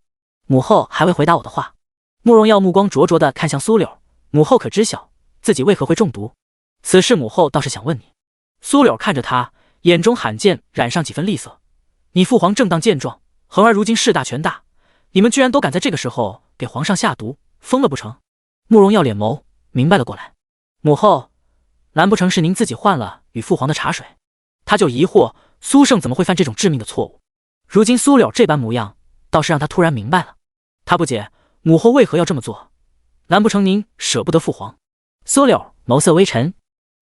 母后还未回答我的话。慕容耀目光灼灼地看向苏柳，母后可知晓自己为何会中毒？此事母后倒是想问你。苏柳看着他，眼中罕见染上几分厉色。你父皇正当健壮，恒儿如今势大权大，你们居然都敢在这个时候给皇上下毒，疯了不成？慕容耀脸眸明白了过来。母后，难不成是您自己换了与父皇的茶水？他就疑惑苏胜怎么会犯这种致命的错误。如今苏柳这般模样，倒是让他突然明白了。他不解母后为何要这么做，难不成您舍不得父皇？苏柳眸色微沉，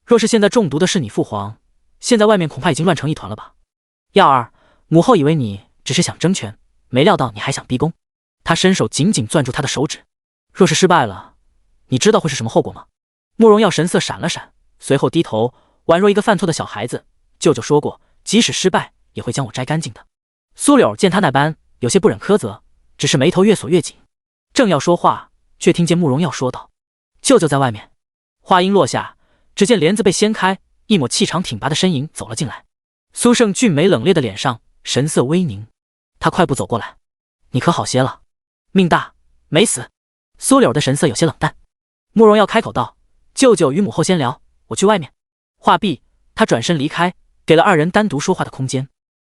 若是现在中毒的是你父皇，现在外面恐怕已经乱成一团了吧？耀儿，母后以为你只是想争权，没料到你还想逼宫。他伸手紧紧攥住他的手指，若是失败了，你知道会是什么后果吗？慕容耀神色闪了闪，随后低头，宛若一个犯错的小孩子。舅舅说过，即使失败也会将我摘干净的。苏柳见他那般，有些不忍苛责，只是眉头越锁越紧。正要说话，却听见慕容耀说道：舅舅在外面。话音落下，只见帘子被掀开，一抹气场挺拔的身影走了进来。苏胜俊美冷冽的脸上神色微凝，他快步走过来：你可好些了？命大没死。苏柳的神色有些冷淡。慕容耀开口道：舅舅与母后先聊，我去外面。话毕，他转身离开，给了二人单独说话的空间。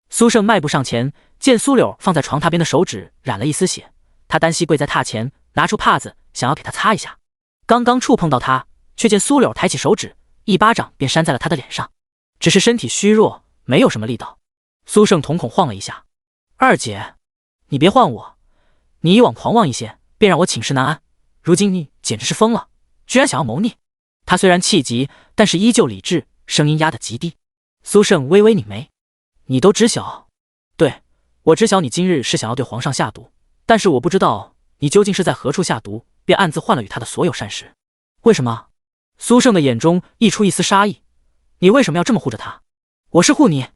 苏胜迈步上前，见苏柳放在床榻边的手指染了一丝血，他单膝跪在榻前，拿出帕子想要给他擦一下。刚刚触碰到他，却见苏柳抬起手指，一巴掌便扇在了他的脸上。只是身体虚弱，没有什么力道。苏胜瞳孔晃了一下：二姐，你别唤我，你以往狂妄一些，便让我寝食难安，如今你简直是疯了，居然想要谋逆。他虽然气急，但是依旧理智，声音压得极低。苏胜微微拧眉：你都知晓？对，我知晓你今日是想要对皇上下毒，但是我不知道你究竟是在何处下毒，便暗自换了与他的所有膳食。为什么？苏胜的眼中溢出一丝杀意。你为什么要这么护着他？我是护你。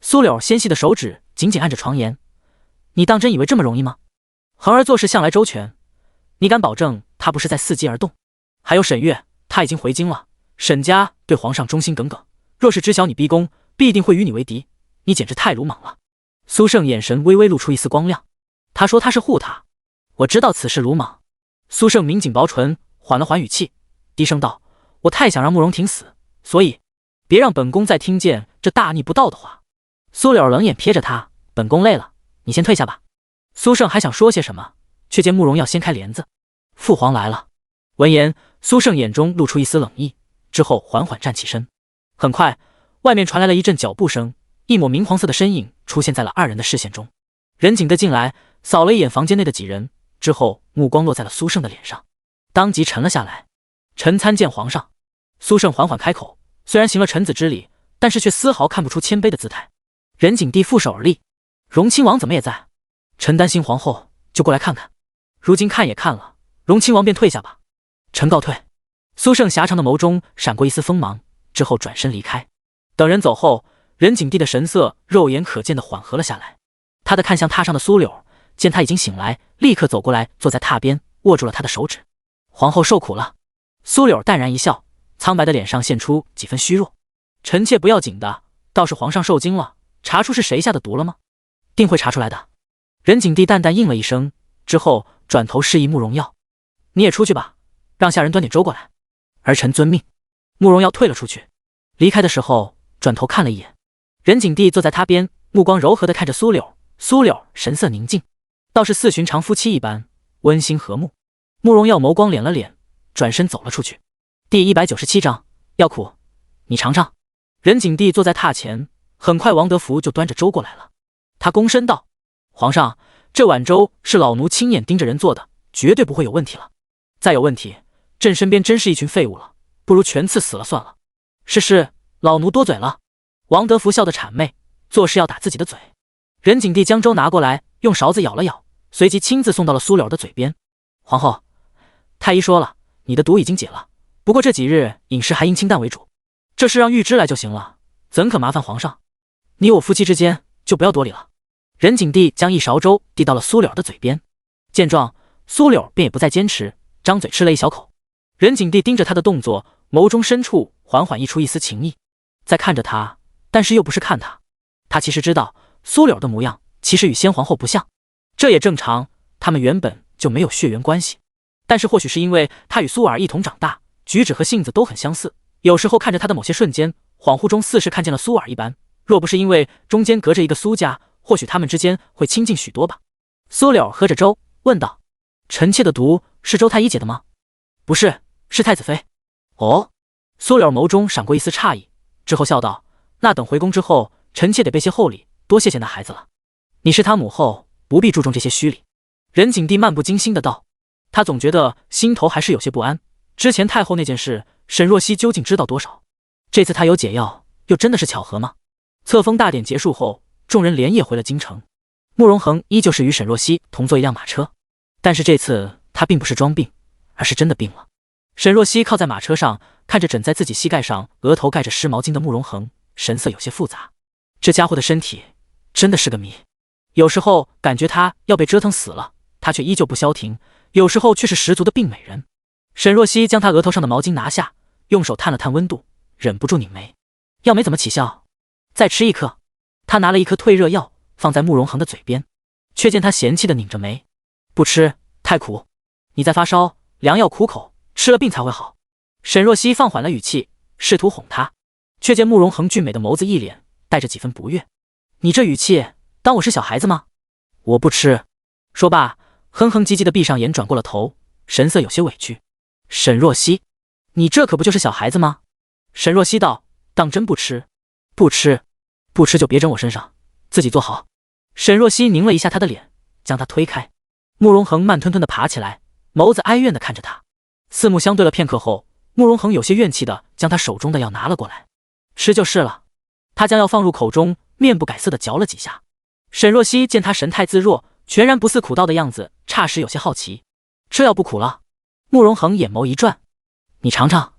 苏柳纤细的手指紧紧按着床沿。你当真以为这么容易吗？恒儿做事向来周全，你敢保证他不是在伺机而动？还有沈月，他已经回京了，沈家对皇上忠心耿耿，若是知晓你逼宫，必定会与你为敌。你简直太鲁莽了。苏胜眼神微微露出一丝光亮。他说他是护他，我知道此事鲁莽。苏胜抿紧薄唇，缓了缓语气，低声道：我太想让慕容婷死，所以别让本宫再听见这大逆不道的话。苏柳冷眼瞥着他：本宫累了，你先退下吧。苏胜还想说些什么，却见慕容要掀开帘子。父皇来了。闻言，苏胜眼中露出一丝冷意，之后缓缓站起身。很快，外面传来了一阵脚步声，一抹明黄色的身影出现在了二人的视线中。任景的进来，扫了一眼房间内的几人，之后目光落在了苏胜的脸上，当即沉了下来。臣参见皇上。苏胜缓缓开口，虽然行了臣子之礼，但是却丝毫看不出谦卑的姿态。任景帝负手而立：荣亲王怎么也在？臣担心皇后，就过来看看。如今看也看了，荣亲王便退下吧。臣告退。苏胜狭长的眸中闪过一丝锋芒，之后转身离开。等人走后，任景帝的神色肉眼可见的缓和了下来。他的看向榻上的苏柳，见他已经醒来，立刻走过来，坐在榻边，握住了他的手指。皇后受苦了。苏柳淡然一笑，苍白的脸上现出几分虚弱。臣妾不要紧的，倒是皇上受惊了，查出是谁下的毒了吗？定会查出来的。任景帝淡淡应了一声，之后转头示意慕容耀：你也出去吧，让下人端点粥过来。儿臣遵命。慕容耀退了出去，离开的时候转头看了一眼，任景帝坐在他边，目光柔和地看着苏柳。苏柳神色宁静，倒是似寻常夫妻一般温馨和睦。慕容耀眸光敛了敛，转身走了出去。第197章，药苦，你尝尝。任景帝坐在榻前，很快王德福就端着粥过来了。他躬身道：“皇上，这碗粥是老奴亲眼盯着人做的，绝对不会有问题了。再有问题，朕身边真是一群废物了，不如全赐死了算了。”是，老奴多嘴了。王德福笑得谄媚，做事要打自己的嘴。任景帝将粥拿过来，用勺子舀了舀，随即亲自送到了苏柳的嘴边。皇后，太医说了，你的毒已经解了，不过这几日饮食还应清淡为主。这事让玉芝来就行了，怎可麻烦皇上？你我夫妻之间就不要多礼了。任景帝将一勺粥递到了苏柳的嘴边，见状，苏柳便也不再坚持，张嘴吃了一小口。任景帝盯着他的动作，眸中深处缓缓溢出一丝情意，在看着他，但是又不是看他。他其实知道苏柳的模样其实与先皇后不像，这也正常，他们原本就没有血缘关系。但是或许是因为他与苏尔一同长大，举止和性子都很相似，有时候看着他的某些瞬间，恍惚中似是看见了苏尔一般。若不是因为中间隔着一个苏家，或许他们之间会亲近许多吧。苏柳喝着粥问道：“臣妾的毒是周太医解的吗？”“不是，是太子妃。”“哦。”苏柳眸中闪过一丝诧异，之后笑道：“那等回宫之后，臣妾得备些厚礼，多谢谢那孩子了。你是他母后，不必注重这些虚礼。”任景帝漫不经心的道。他总觉得心头还是有些不安，之前太后那件事，沈若曦究竟知道多少？这次他有解药，又真的是巧合吗？册封大典结束后，众人连夜回了京城。慕容恒依旧是与沈若曦同坐一辆马车，但是这次他并不是装病，而是真的病了。沈若曦靠在马车上，看着枕在自己膝盖上、额头盖着湿毛巾的慕容恒，神色有些复杂。这家伙的身体真的是个谜，有时候感觉他要被折腾死了，他却依旧不消停，有时候却是十足的病美人。沈若曦将他额头上的毛巾拿下，用手探了探温度，忍不住拧眉。药没怎么起效，再吃一颗。他拿了一颗退热药放在慕容恒的嘴边，却见他嫌弃的拧着眉：“不吃，太苦。你在发烧，良药苦口，吃了病才会好。”沈若曦放缓了语气，试图哄他，却见慕容恒俊美的眸子一脸带着几分不悦：“你这语气，当我是小孩子吗？我不吃。”说罢，哼哼唧唧的闭上眼，转过了头，神色有些委屈。沈若曦，你这可不就是小孩子吗？沈若曦道：“当真不吃？不吃，不吃就别整我身上，自己坐好。”沈若曦拧了一下他的脸，将他推开。慕容恒慢吞吞的爬起来，眸子哀怨的看着他。四目相对了片刻后，慕容恒有些怨气的将他手中的药拿了过来。吃就是了。他将药放入口中，面不改色的嚼了几下。沈若曦见他神态自若，全然不似苦道的样子，霎时有些好奇：“这药不苦了？”慕容恒眼眸一转：“你尝尝。”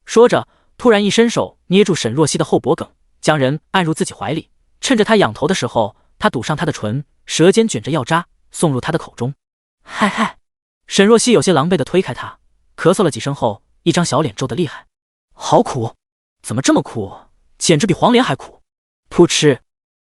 说着，突然一伸手捏住沈若曦的后脖梗，将人按入自己怀里。趁着他仰头的时候，他堵上他的唇，舌尖卷着药渣送入他的口中。嗨嗨！沈若曦有些狼狈的推开他，咳嗽了几声后，一张小脸皱得厉害：“好苦，怎么这么苦？简直比黄连还苦！”噗嗤！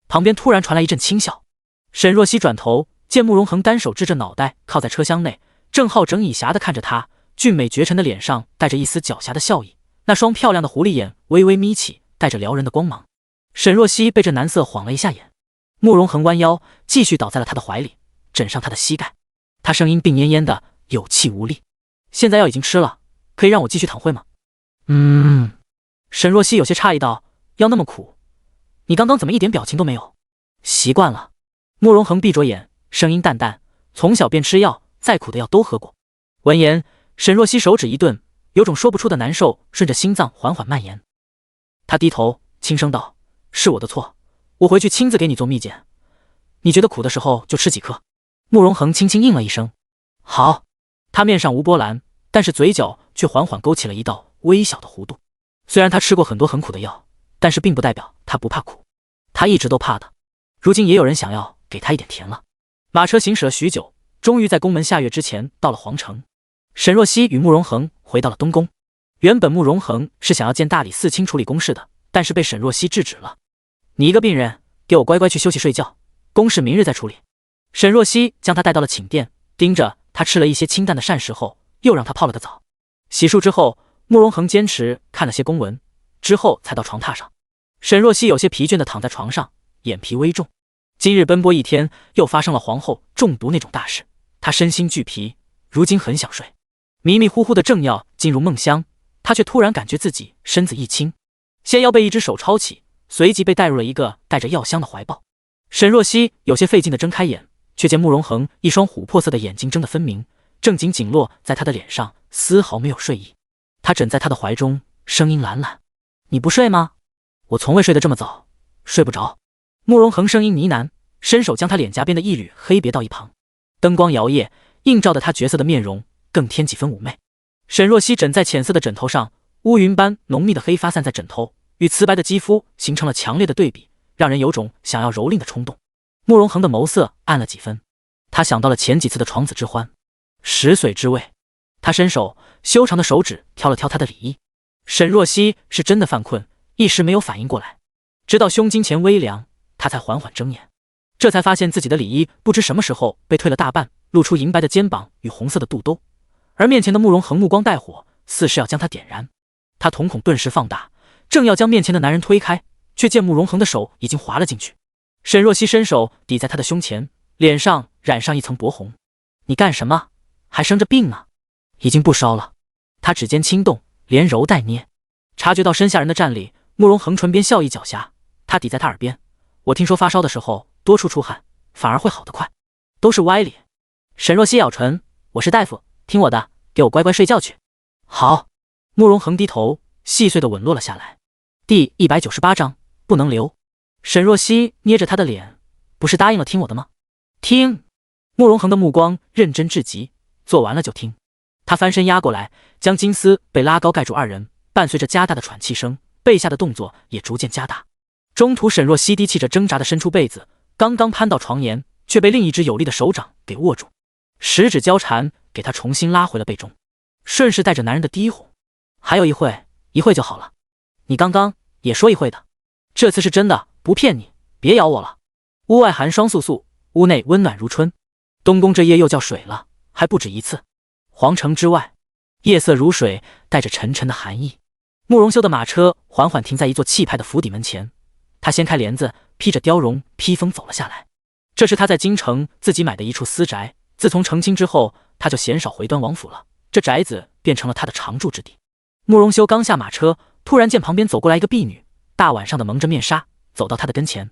旁边突然传来一阵轻笑。沈若曦转头见慕容恒单手支着脑袋靠在车厢内，正好整以暇的看着他，俊美绝尘的脸上带着一丝狡黠的笑意，那双漂亮的狐狸眼微微眯起，带着撩人的光芒。沈若曦被这男色晃了一下眼，慕容恒弯腰继续倒在了他的怀里，枕上他的膝盖。他声音病恹恹的，有气无力：“现在药已经吃了，可以让我继续躺会吗？”沈若曦有些诧异道：“药那么苦，你刚刚怎么一点表情都没有？”“习惯了。”慕容恒闭着眼，声音淡淡：“从小便吃药，再苦的药都喝过。”闻言，沈若曦手指一顿，有种说不出的难受顺着心脏缓缓蔓延。他低头轻声道：“是我的错，我回去亲自给你做蜜饯，你觉得苦的时候就吃几颗。”慕容恒轻轻应了一声：“好。”他面上无波澜，但是嘴角却缓缓勾起了一道微小的弧度。虽然他吃过很多很苦的药，但是并不代表他不怕苦，他一直都怕的。如今也有人想要给他一点甜了。马车行驶了许久，终于在宫门下月之前到了皇城。沈若曦与慕容恒回到了东宫。原本慕容恒是想要见大理寺卿处理公事的，但是被沈若曦制止了。“你一个病人，给我乖乖去休息睡觉，公事明日再处理。”沈若曦将他带到了寝殿，盯着他吃了一些清淡的膳食后，又让他泡了个澡。洗漱之后，慕容恒坚持看了些公文，之后才到床榻上。沈若曦有些疲倦地躺在床上，眼皮微重。今日奔波一天，又发生了皇后中毒那种大事，她身心俱疲，如今很想睡。迷迷糊糊的正要进入梦乡，她却突然感觉自己身子一轻，先要被一只手抄起，随即被带入了一个带着药香的怀抱。沈若曦有些费劲地睁开眼，却见慕容恒一双琥珀色的眼睛睁得分明，正紧紧落在她的脸上，丝毫没有睡意。她枕在他的怀中，声音懒懒：“你不睡吗？我从未睡得这么早，睡不着。”慕容恒声音呢喃，伸手将他脸颊边的一缕黑别到一旁。灯光摇曳，映照的他绝色的面容更添几分妩媚。沈若曦枕在浅色的枕头上，乌云般浓密的黑发散在枕头，与瓷白的肌肤形成了强烈的对比，让人有种想要蹂躏的冲动。慕容恒的眸色暗了几分，他想到了前几次的床子之欢，10岁之味。他伸手，修长的手指挑了挑他的里衣。沈若曦是真的犯困，一时没有反应过来，直到胸襟前微凉，他才缓缓睁眼，这才发现自己的里衣不知什么时候被退了大半，露出银白的肩膀与红色的肚兜，而面前的慕容恒目光带火，似是要将他点燃。他瞳孔顿时放大，正要将面前的男人推开，却见慕容恒的手已经滑了进去。沈若曦伸手抵在他的胸前，脸上染上一层薄红。你干什么？还生着病呢？已经不烧了。他指尖轻动，连揉带捏，察觉到身下人的战力，慕容恒唇边笑意狡黠，他抵在他耳边：我听说发烧的时候多出汗，反而会好得快，都是歪理。沈若曦咬唇：我是大夫，听我的，给我乖乖睡觉去。好。慕容恒低头，细碎的吻落了下来。第198章不能留。沈若曦捏着他的脸：不是答应了听我的吗？听。慕容恒的目光认真至极，做完了就听。他翻身压过来，将金丝被拉高盖住二人，伴随着加大的喘气声，背下的动作也逐渐加大。中途沈若曦低气着挣扎的伸出被子，刚刚攀到床沿，却被另一只有力的手掌给握住，十指交缠，给他重新拉回了背中，顺势带着男人的低呼：还有一会就好了。你刚刚也说一会的，这次是真的，不骗你，别咬我了。屋外寒霜肃肃，屋内温暖如春。东宫这夜又叫水了，还不止一次。皇城之外，夜色如水，带着沉沉的寒意。慕容修的马车缓缓停在一座气派的府邸门前，他掀开帘子，披着貂绒披风走了下来。这是他在京城自己买的一处私宅，自从成亲之后，他就鲜少回端王府了，这宅子变成了他的常住之地。慕容修刚下马车，突然见旁边走过来一个婢女，大晚上的蒙着面纱，走到他的跟前。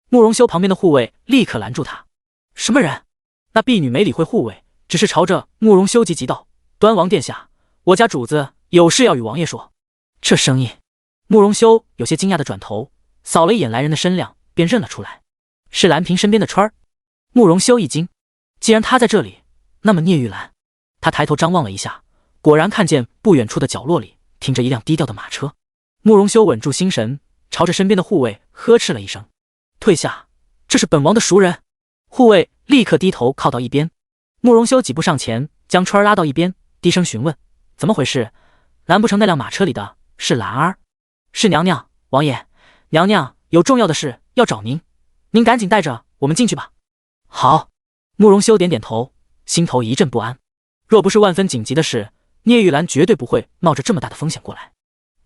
慕容修旁边的护卫立刻拦住他：什么人？那婢女没理会护卫，只是朝着慕容修急道：端王殿下，我家主子有事要与王爷说。这声音，慕容修有些惊讶的转头，扫了一眼来人的身量，便认了出来，是兰嫔身边的川儿。慕容修一惊，既然他在这里，那么聂玉兰。他抬头张望了一下，果然看见不远处的角落里停着一辆低调的马车。慕容修稳住心神，朝着身边的护卫呵斥了一声：退下，这是本王的熟人。护卫立刻低头靠到一边。慕容修几步上前，将川儿拉到一边，低声询问：怎么回事？难不成那辆马车里的是兰儿？是娘娘，王爷，娘娘有重要的事要找您，您赶紧带着我们进去吧。好。慕容修点点头，心头一阵不安。若不是万分紧急的事，聂玉兰绝对不会冒着这么大的风险过来。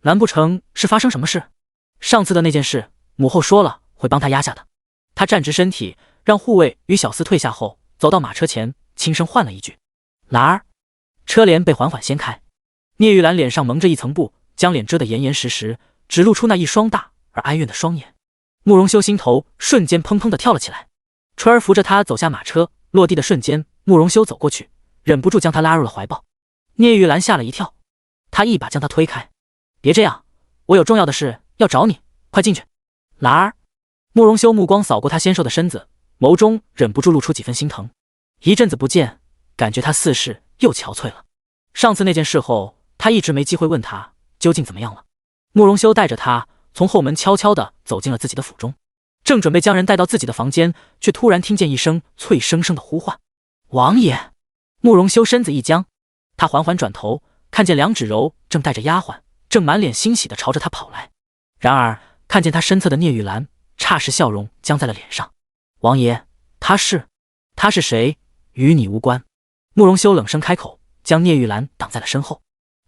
难不成是发生什么事？上次的那件事，母后说了会帮他压下的。他站直身体，让护卫与小厮退下后，走到马车前，轻声唤了一句：兰儿。车帘被缓缓掀开，聂玉兰脸上蒙着一层布，将脸遮得严严实实，只露出那一双大而哀怨的双眼。慕容修心头瞬间砰砰地跳了起来。春儿扶着他走下马车，落地的瞬间，慕容修走过去，忍不住将他拉入了怀抱。聂玉兰吓了一跳，他一把将他推开：别这样，我有重要的事要找你，快进去。兰儿。慕容修目光扫过他纤瘦的身子，眸中忍不住露出几分心疼。一阵子不见，感觉他似是又憔悴了。上次那件事后，他一直没机会问他究竟怎么样了。慕容修带着他从后门悄悄地走进了自己的府中，正准备将人带到自己的房间，却突然听见一声脆生生的呼唤：王爷。慕容修身子一僵，他缓缓转头，看见梁芷柔正带着丫鬟，正满脸欣喜地朝着他跑来。然而看见他身侧的聂玉兰，霎时笑容僵在了脸上。王爷，他是谁？与你无关。慕容修冷声开口，将聂玉兰挡在了身后。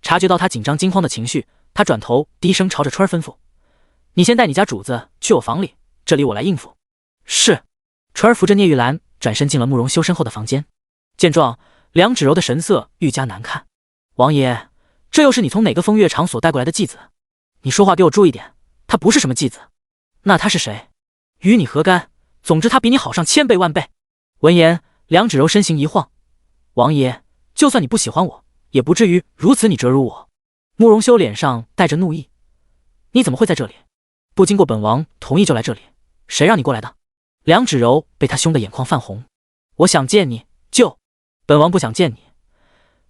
察觉到他紧张惊慌的情绪，他转头低声朝着春儿吩咐：“你先带你家主子去我房里，这里我来应付。”是。春儿扶着聂玉兰转身进了慕容修身后的房间。见状，梁芷柔的神色愈加难看。王爷，这又是你从哪个风月场所带过来的继子？你说话给我注意点，他不是什么继子。那他是谁？与你何干？总之他比你好上千倍万倍。闻言，梁芷柔身形一晃：“王爷，就算你不喜欢我，也不至于如此你折辱我。”慕容修脸上带着怒意：“你怎么会在这里？不经过本王同意就来这里，谁让你过来的？”梁芷柔被他凶得眼眶泛红：“我想见你，本王不想见你。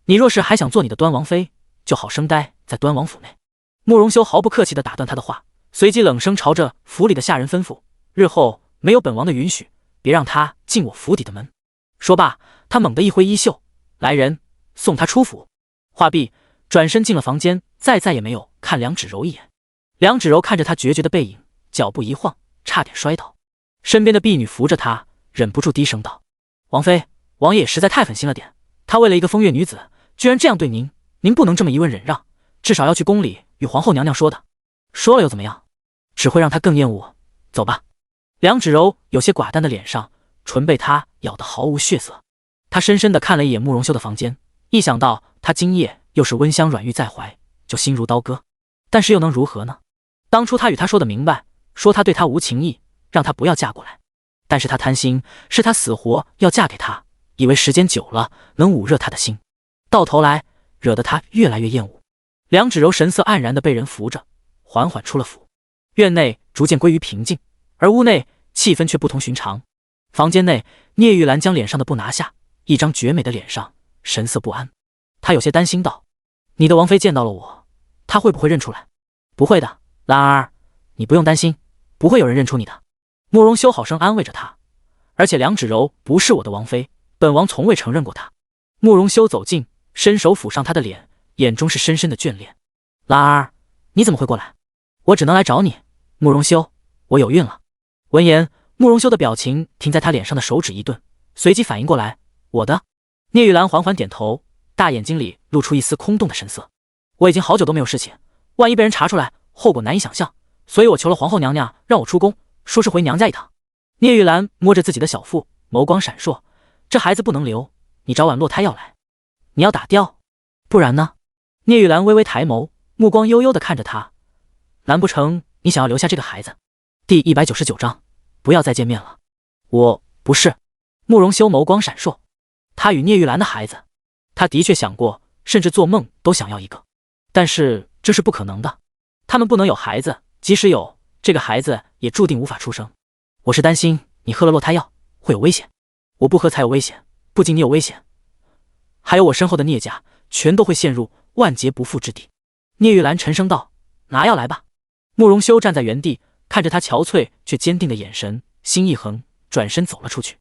你若是还想做你的端王妃，就好生待在端王府内。”慕容修毫不客气地打断他的话，随即冷声朝着府里的下人吩咐：“日后没有本王的允许，别让他进我府邸的门。”说罢，他猛地一挥衣袖：“来人，送他出府。”话毕，转身进了房间，再也没有看梁芷柔一眼。梁芷柔看着他决绝的背影，脚步一晃，差点摔倒。身边的婢女扶着他，忍不住低声道：“王妃，王爷也实在太狠心了点，他为了一个风月女子，居然这样对您，您不能这么一问忍让，至少要去宫里与皇后娘娘说的。说了又怎么样？只会让他更厌恶。走吧。”梁芷柔有些寡淡的脸上，唇被他咬得毫无血色。他深深地看了一眼慕容修的房间，一想到他今夜又是温香软玉在怀，就心如刀割。但是又能如何呢？当初他与他说的明白，说他对他无情意，让他不要嫁过来。但是他贪心，是他死活要嫁给他，以为时间久了能捂热他的心，到头来惹得他越来越厌恶。梁芷柔神色黯然地被人扶着，缓缓出了府。院内逐渐归于平静，而屋内气氛却不同寻常。房间内，聂玉兰将脸上的布拿下，一张绝美的脸上神色不安。她有些担心道：“你的王妃见到了我，她会不会认出来？”“不会的，兰儿，你不用担心，不会有人认出你的。”慕容修好生安慰着她。而且梁芷柔不是我的王妃，本王从未承认过她。慕容修走近，伸手抚上她的脸，眼中是深深的眷恋。“兰儿，你怎么会过来？”“我只能来找你，慕容修，我有孕了。”闻言，慕容修的表情停在他脸上的手指一顿，随即反应过来：“我的。”聂玉兰缓缓点头，大眼睛里露出一丝空洞的神色：“我已经好久都没有事情，万一被人查出来，后果难以想象，所以我求了皇后娘娘让我出宫，说是回娘家一趟。”聂玉兰摸着自己的小腹，眸光闪烁：“这孩子不能留，你早晚落胎要来，你要打掉，不然呢？”聂玉兰微微抬眸，目光悠悠地看着他：“难不成你想要留下这个孩子？”第199章，不要再见面了。我不是。慕容修眸光闪烁，他与聂玉兰的孩子，他的确想过，甚至做梦都想要一个，但是这是不可能的。他们不能有孩子，即使有，这个孩子也注定无法出生。我是担心你喝了落胎药会有危险。我不喝才有危险，不仅你有危险，还有我身后的聂家全都会陷入万劫不复之地。聂玉兰沉声道：“拿药来吧。”慕容修站在原地，看着他憔悴却坚定的眼神，心一横，转身走了出去。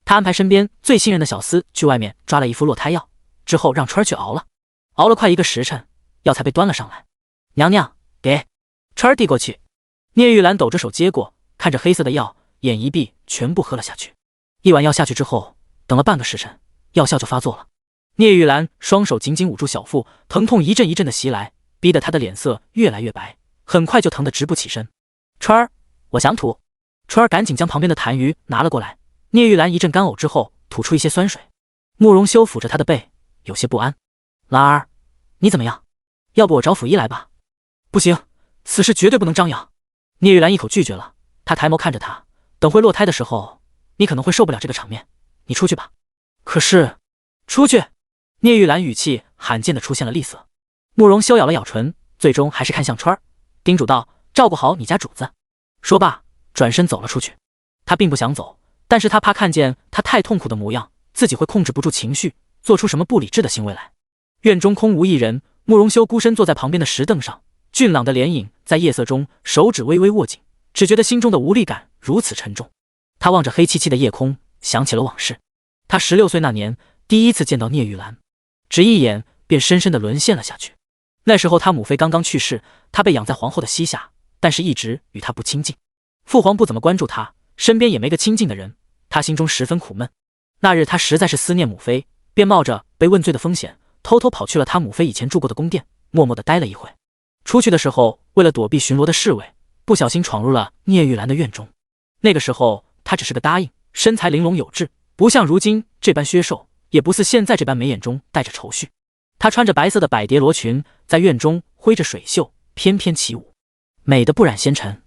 他安排身边最信任的小厮去外面抓了一副落胎药，之后让春儿去熬了。熬了快1个时辰，药才被端了上来。“娘娘，给。”春儿递过去。聂玉兰抖着手接过，看着黑色的药，眼一闭，全部喝了下去。一碗药下去之后，等了半个时辰，药效就发作了。聂玉兰双手紧紧捂住小腹，疼痛一阵一阵的袭来，逼得她的脸色越来越白，很快就疼得直不起身。“春儿，我想吐。”春儿赶紧将旁边的痰盂拿了过来。聂玉兰一阵干呕之后，吐出一些酸水。慕容修抚着她的背，有些不安：“兰儿，你怎么样？要不我找府医来吧？”“不行，此事绝对不能张扬。”聂玉兰一口拒绝了。她抬眸看着他：“等会落胎的时候，你可能会受不了这个场面，你出去吧。”“可是……”“出去！”聂玉兰语气罕见的出现了厉色。慕容修咬了咬唇，最终还是看向川儿，叮嘱道：“照顾好你家主子。”说罢，转身走了出去。他并不想走，但是他怕看见他太痛苦的模样，自己会控制不住情绪，做出什么不理智的行为来。院中空无一人，慕容修孤身坐在旁边的石凳上，俊朗的脸影在夜色中，手指微微握紧，只觉得心中的无力感如此沉重。他望着黑漆漆的夜空，想起了往事。他16岁那年，第一次见到聂玉兰，只一眼便深深地沦陷了下去。那时候他母妃刚刚去世，他被养在皇后的膝下，但是一直与他不亲近。父皇不怎么关注他，身边也没个亲近的人，他心中十分苦闷。那日他实在是思念母妃，便冒着被问罪的风险，偷偷跑去了他母妃以前住过的宫殿，默默地待了一会。出去的时候，为了躲避巡逻的侍卫，不小心闯入了聂玉兰的院中。那个时候他只是个答应，身材玲珑有致，不像如今这般削瘦，也不似现在这般眉眼中带着愁绪。他穿着白色的百蝶罗裙，在院中挥着水袖翩翩起舞，美得不染纤尘。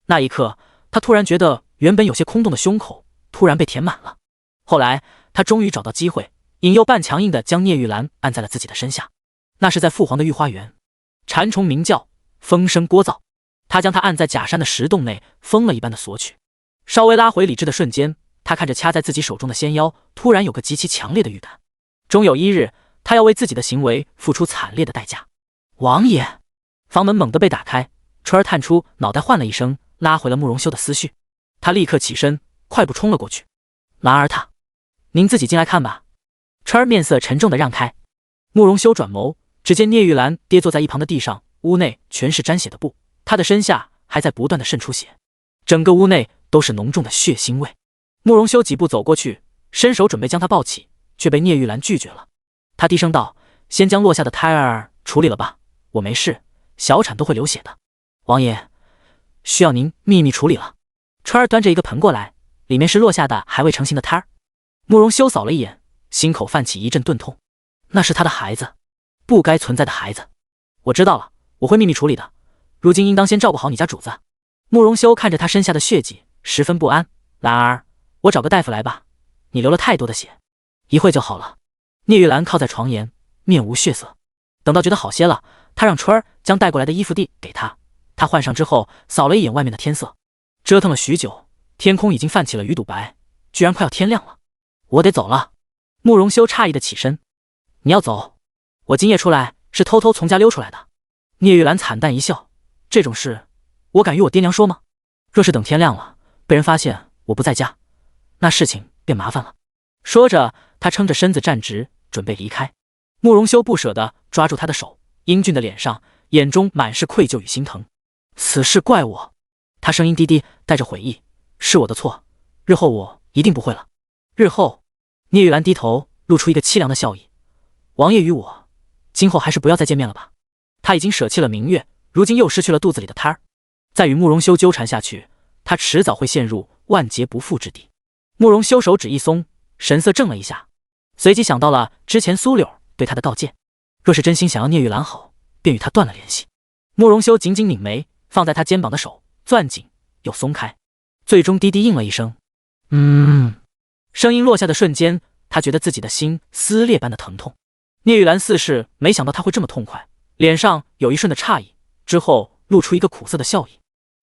那一刻，他突然觉得原本有些空洞的胸口突然被填满了。后来他终于找到机会，引诱半强硬地将聂玉兰按在了自己的身下。那是在父皇的御花园，蝉虫鸣叫，风声聒噪。他将她按在假山的石洞内，疯了一般的索取。稍微拉回理智的瞬间，他看着掐在自己手中的纤腰，突然有个极其强烈的预感，终有一日他要为自己的行为付出惨烈的代价。王爷！房门猛地被打开，春儿探出脑袋唤了一声，拉回了慕容修的思绪。他立刻起身，快步冲了过去。兰儿他，您自己进来看吧。春儿面色沉重地让开。慕容修转眸，只见聂玉兰跌坐在一旁的地上，屋内全是沾血的布，她的身下还在不断地渗出血，整个屋内都是浓重的血腥味。慕容修几步走过去，伸手准备将她抱起，却被聂玉兰拒绝了。他低声道：“先将落下的胎儿处理了吧，我没事，小产都会流血的。王爷，需要您秘密处理了。”春儿端着一个盆过来，里面是落下的还未成型的胎儿。慕容修扫了一眼，心口泛起一阵钝痛，那是他的孩子，不该存在的孩子。我知道了，我会秘密处理的。如今应当先照顾好你家主子。慕容修看着他身下的血迹，十分不安。兰儿，我找个大夫来吧，你流了太多的血，一会就好了。聂玉兰靠在床沿，面无血色。等到觉得好些了，他让春儿将带过来的衣服递给他，他换上之后，扫了一眼外面的天色，折腾了许久，天空已经泛起了鱼肚白，居然快要天亮了。我得走了。慕容修诧异的起身。你要走？我今夜出来是偷偷从家溜出来的。聂玉兰惨淡一笑，这种事我敢与我爹娘说吗？若是等天亮了，被人发现我不在家，那事情便麻烦了。说着，他撑着身子站直，准备离开。慕容修不舍得抓住他的手，英俊的脸上眼中满是愧疚与心疼。此事怪我。他声音低低，带着悔意，是我的错，日后我一定不会了。日后？聂玉兰低头露出一个凄凉的笑意。王爷与我今后还是不要再见面了吧。他已经舍弃了明月，如今又失去了肚子里的胎儿，再与慕容修纠缠下去，他迟早会陷入万劫不复之地。慕容修手指一松，神色怔了一下，随即想到了之前苏柳对他的告诫，若是真心想要聂玉兰好，便与他断了联系。慕容修紧紧拧眉，放在他肩膀的手攥紧又松开，最终低低应了一声声音落下的瞬间，他觉得自己的心撕裂般的疼痛。聂玉兰似是没想到他会这么痛快，脸上有一瞬的诧异，之后露出一个苦涩的笑意。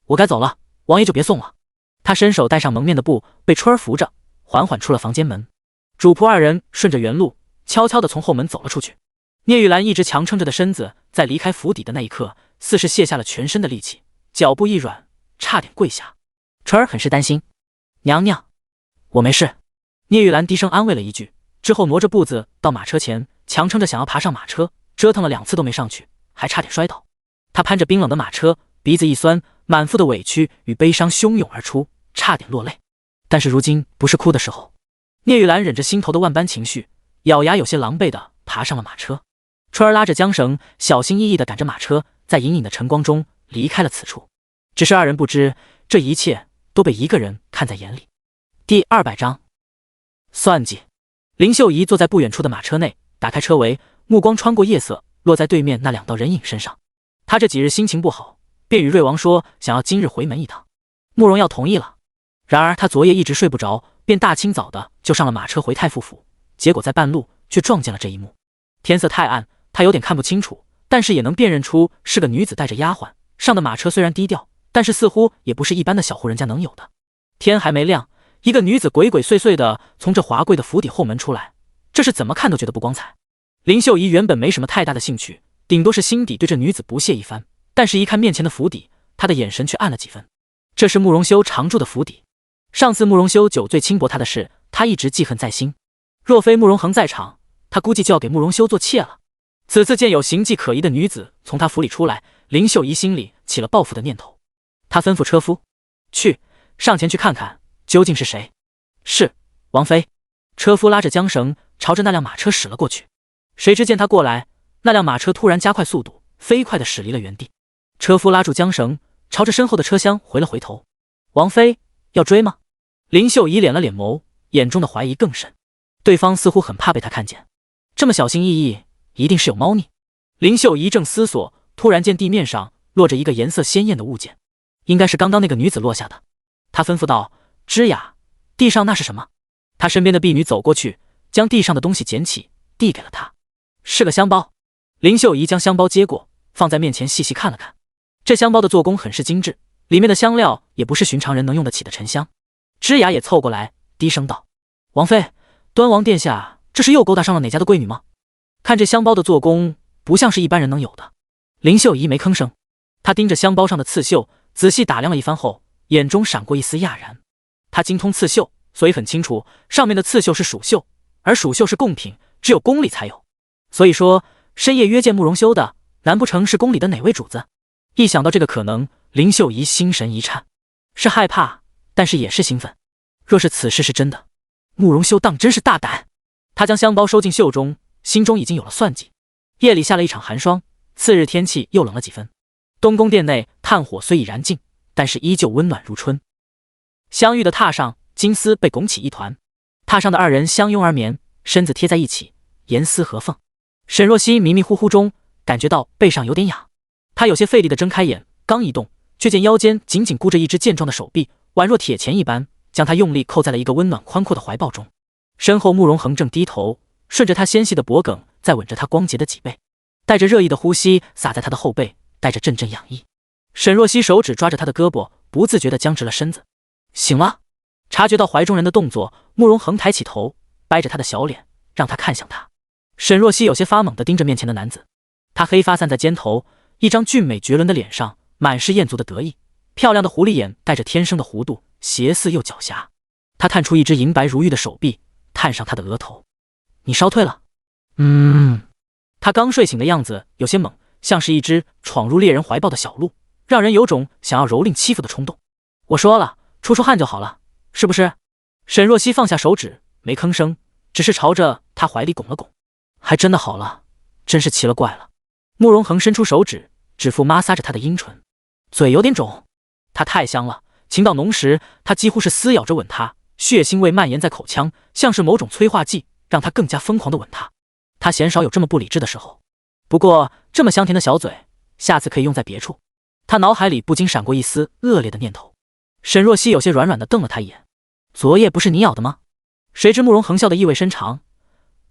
我该走了，王爷就别送了。他伸手带上蒙面的布，被春儿扶着缓缓出了房间门。主仆二人顺着原路悄悄地从后门走了出去。聂玉兰一直强撑着的身子，在离开府邸的那一刻，似是卸下了全身的力气，脚步一软，差点跪下。春儿很是担心。娘娘，我没事。聂玉兰低声安慰了一句，之后挪着步子到马车前，强撑着想要爬上马车，折腾了2次都没上去，还差点摔倒。他攀着冰冷的马车，鼻子一酸，满腹的委屈与悲伤汹涌而出，差点落泪。但是如今不是哭的时候。聂玉兰忍着心头的万般情绪，咬牙有些狼狈地爬上了马车。春儿拉着缰绳，小心翼翼地赶着马车，在隐隐的晨光中离开了此处。只是二人不知，这一切都被一个人看在眼里。第200章算计。林秀仪坐在不远处的马车内，打开车帷，目光穿过夜色，落在对面那2道人影身上。他这几日心情不好，便与瑞王说想要今日回门一趟。慕容耀同意了。然而他昨夜一直睡不着，便大清早的就上了马车回太傅府，结果在半路却撞见了这一幕。天色太暗，他有点看不清楚，但是也能辨认出是个女子带着丫鬟上的马车。虽然低调，但是似乎也不是一般的小户人家能有的。天还没亮，一个女子鬼鬼祟祟的从这华贵的府邸后门出来，这是怎么看都觉得不光彩。林秀仪原本没什么太大的兴趣，顶多是心底对这女子不屑一番，但是一看面前的府邸，她的眼神却暗了几分。这是慕容修常住的府邸，上次慕容修酒醉轻薄他的事，他一直记恨在心。若非慕容恒在场，他估计就要给慕容修做妾了。此次见有形迹可疑的女子从他府里出来，林秀仪心里起了报复的念头。他吩咐车夫去上前去看看究竟是谁。是，王妃。车夫拉着缰绳朝着那辆马车驶了过去。谁知见他过来，那辆马车突然加快速度，飞快地驶离了原地。车夫拉住缰绳，朝着身后的车厢回了回头。王妃要追吗？林秀仪敛了敛眸，眼中的怀疑更甚。对方似乎很怕被他看见，这么小心翼翼，一定是有猫腻。林秀仪正思索，突然见地面上落着一个颜色鲜艳的物件，应该是刚刚那个女子落下的。她吩咐道：“芝雅，地上那是什么？”她身边的婢女走过去，将地上的东西捡起，递给了她。是个香包。林秀仪将香包接过，放在面前细细看了看。这香包的做工很是精致，里面的香料也不是寻常人能用得起的沉香。芝雅也凑过来，低声道：“王妃，端王殿下这是又勾搭上了哪家的闺女吗？看这香包的做工，不像是一般人能有的。”林秀仪没吭声，她盯着香包上的刺绣，仔细打量了一番后，眼中闪过一丝讶然。她精通刺绣，所以很清楚上面的刺绣是蜀绣，而蜀绣是贡品，只有宫里才有。所以说，深夜约见慕容修的，难不成是宫里的哪位主子？一想到这个可能，林秀仪心神一颤，是害怕，但是也是兴奋。若是此事是真的，慕容修当真是大胆。他将香包收进袖中，心中已经有了算计。夜里下了一场寒霜，次日天气又冷了几分。东宫殿内炭火虽已燃尽，但是依旧温暖如春。香玉的榻上，金丝被拱起一团，榻上的二人相拥而眠，身子贴在一起，严丝合缝。沈若曦迷迷糊糊中感觉到背上有点痒，她有些费力地睁开眼，刚一动，却见腰间紧紧箍着一只健壮的手臂，宛若铁钳一般，将她用力扣在了一个温暖宽阔的怀抱中。身后慕容恒正低头，顺着她纤细的脖颈在吻着她光洁的脊背，带着热意的呼吸洒在她的后背，带着阵阵痒意。沈若曦手指抓着她的胳膊，不自觉地僵直了身子。醒了。察觉到怀中人的动作，慕容恒抬起头，掰着她的小脸，让她看向他。沈若曦有些发懵地盯着面前的男子，他黑发散在肩头，一张俊美绝伦的脸上满是艳足的得意，漂亮的狐狸眼带着天生的弧度，邪肆又狡黠。他探出一只银白如玉的手臂，探上他的额头。你烧退了。他刚睡醒的样子有些猛，像是一只闯入猎人怀抱的小鹿，让人有种想要蹂躏欺负的冲动。我说了，出汗就好了，是不是？沈若曦放下手指，没吭声，只是朝着他怀里拱了拱。还真的好了，真是奇了怪了。慕容恒伸出手指，指腹摩挲着他的阴唇，嘴有点肿。他太香了，情到浓时，他几乎是撕咬着吻他，血腥味蔓延在口腔，像是某种催化剂，让他更加疯狂地吻他。他鲜少有这么不理智的时候，不过这么香甜的小嘴，下次可以用在别处。他脑海里不禁闪过一丝恶劣的念头。沈若曦有些软软地瞪了他一眼，昨夜不是你咬的吗？谁知慕容恒笑得意味深长，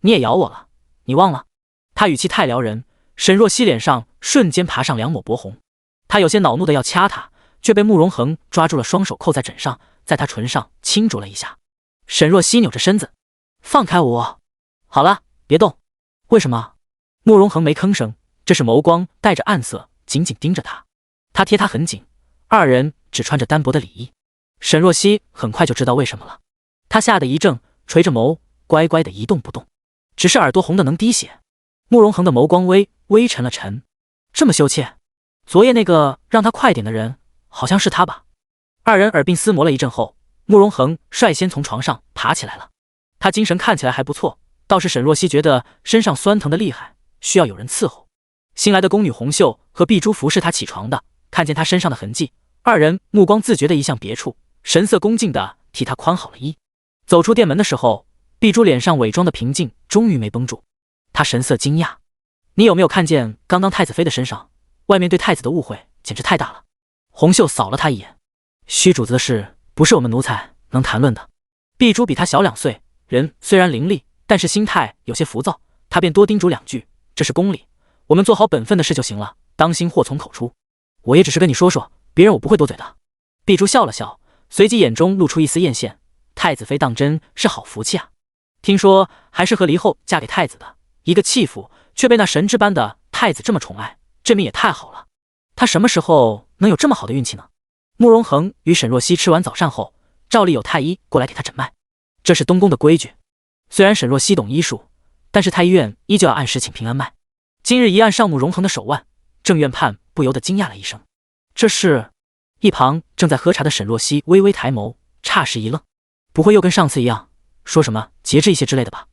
你也咬我了，你忘了？他语气太撩人，沈若曦脸上瞬间爬上2抹薄红。他有些恼怒的要掐他，却被慕容恒抓住了双手，扣在枕上，在他唇上轻啄了一下。沈若曦扭着身子，放开我。好了，别动。为什么？慕容恒没吭声，这是眸光带着暗色，紧紧盯着他。他贴他很紧，二人只穿着单薄的里衣。沈若曦很快就知道为什么了，他吓得一怔，垂着眸，乖乖的一动不动，只是耳朵红的能滴血。慕容恒的眸光微微沉了沉，这么羞怯？昨夜那个让他快点的人，好像是他吧？二人耳鬓厮磨了一阵后，慕容恒率先从床上爬起来了。他精神看起来还不错，倒是沈若曦觉得身上酸疼的厉害，需要有人伺候。新来的宫女红袖和碧珠服侍他起床的，看见他身上的痕迹，二人目光自觉地移向别处，神色恭敬地替他宽好了衣。走出殿门的时候，碧珠脸上伪装的平静终于没绷住，他神色惊讶：你有没有看见刚刚太子妃的身上？外面对太子的误会简直太大了。红袖扫了他一眼，虚主子的事不是我们奴才能谈论的。碧珠比他小2岁，人虽然伶俐，但是心态有些浮躁，他便多叮嘱2句，这是宫里，我们做好本分的事就行了，当心祸从口出。我也只是跟你说说，别人我不会多嘴的。碧珠笑了笑，随即眼中露出一丝艳羡，太子妃当真是好福气啊，听说还是和离后嫁给太子的，一个弃妇却被那神之般的太子这么宠爱，这命也太好了。他什么时候能有这么好的运气呢？慕容恒与沈若曦吃完早膳后，照例有太医过来给他诊脉，这是东宫的规矩。虽然沈若曦懂医术，但是太医院依旧要按时请平安脉。今日一按上慕容恒的手腕，郑院判不由得惊讶了一声。这是……一旁正在喝茶的沈若曦微微抬眸，霎时一愣，不会又跟上次一样说什么节制一些之类的吧？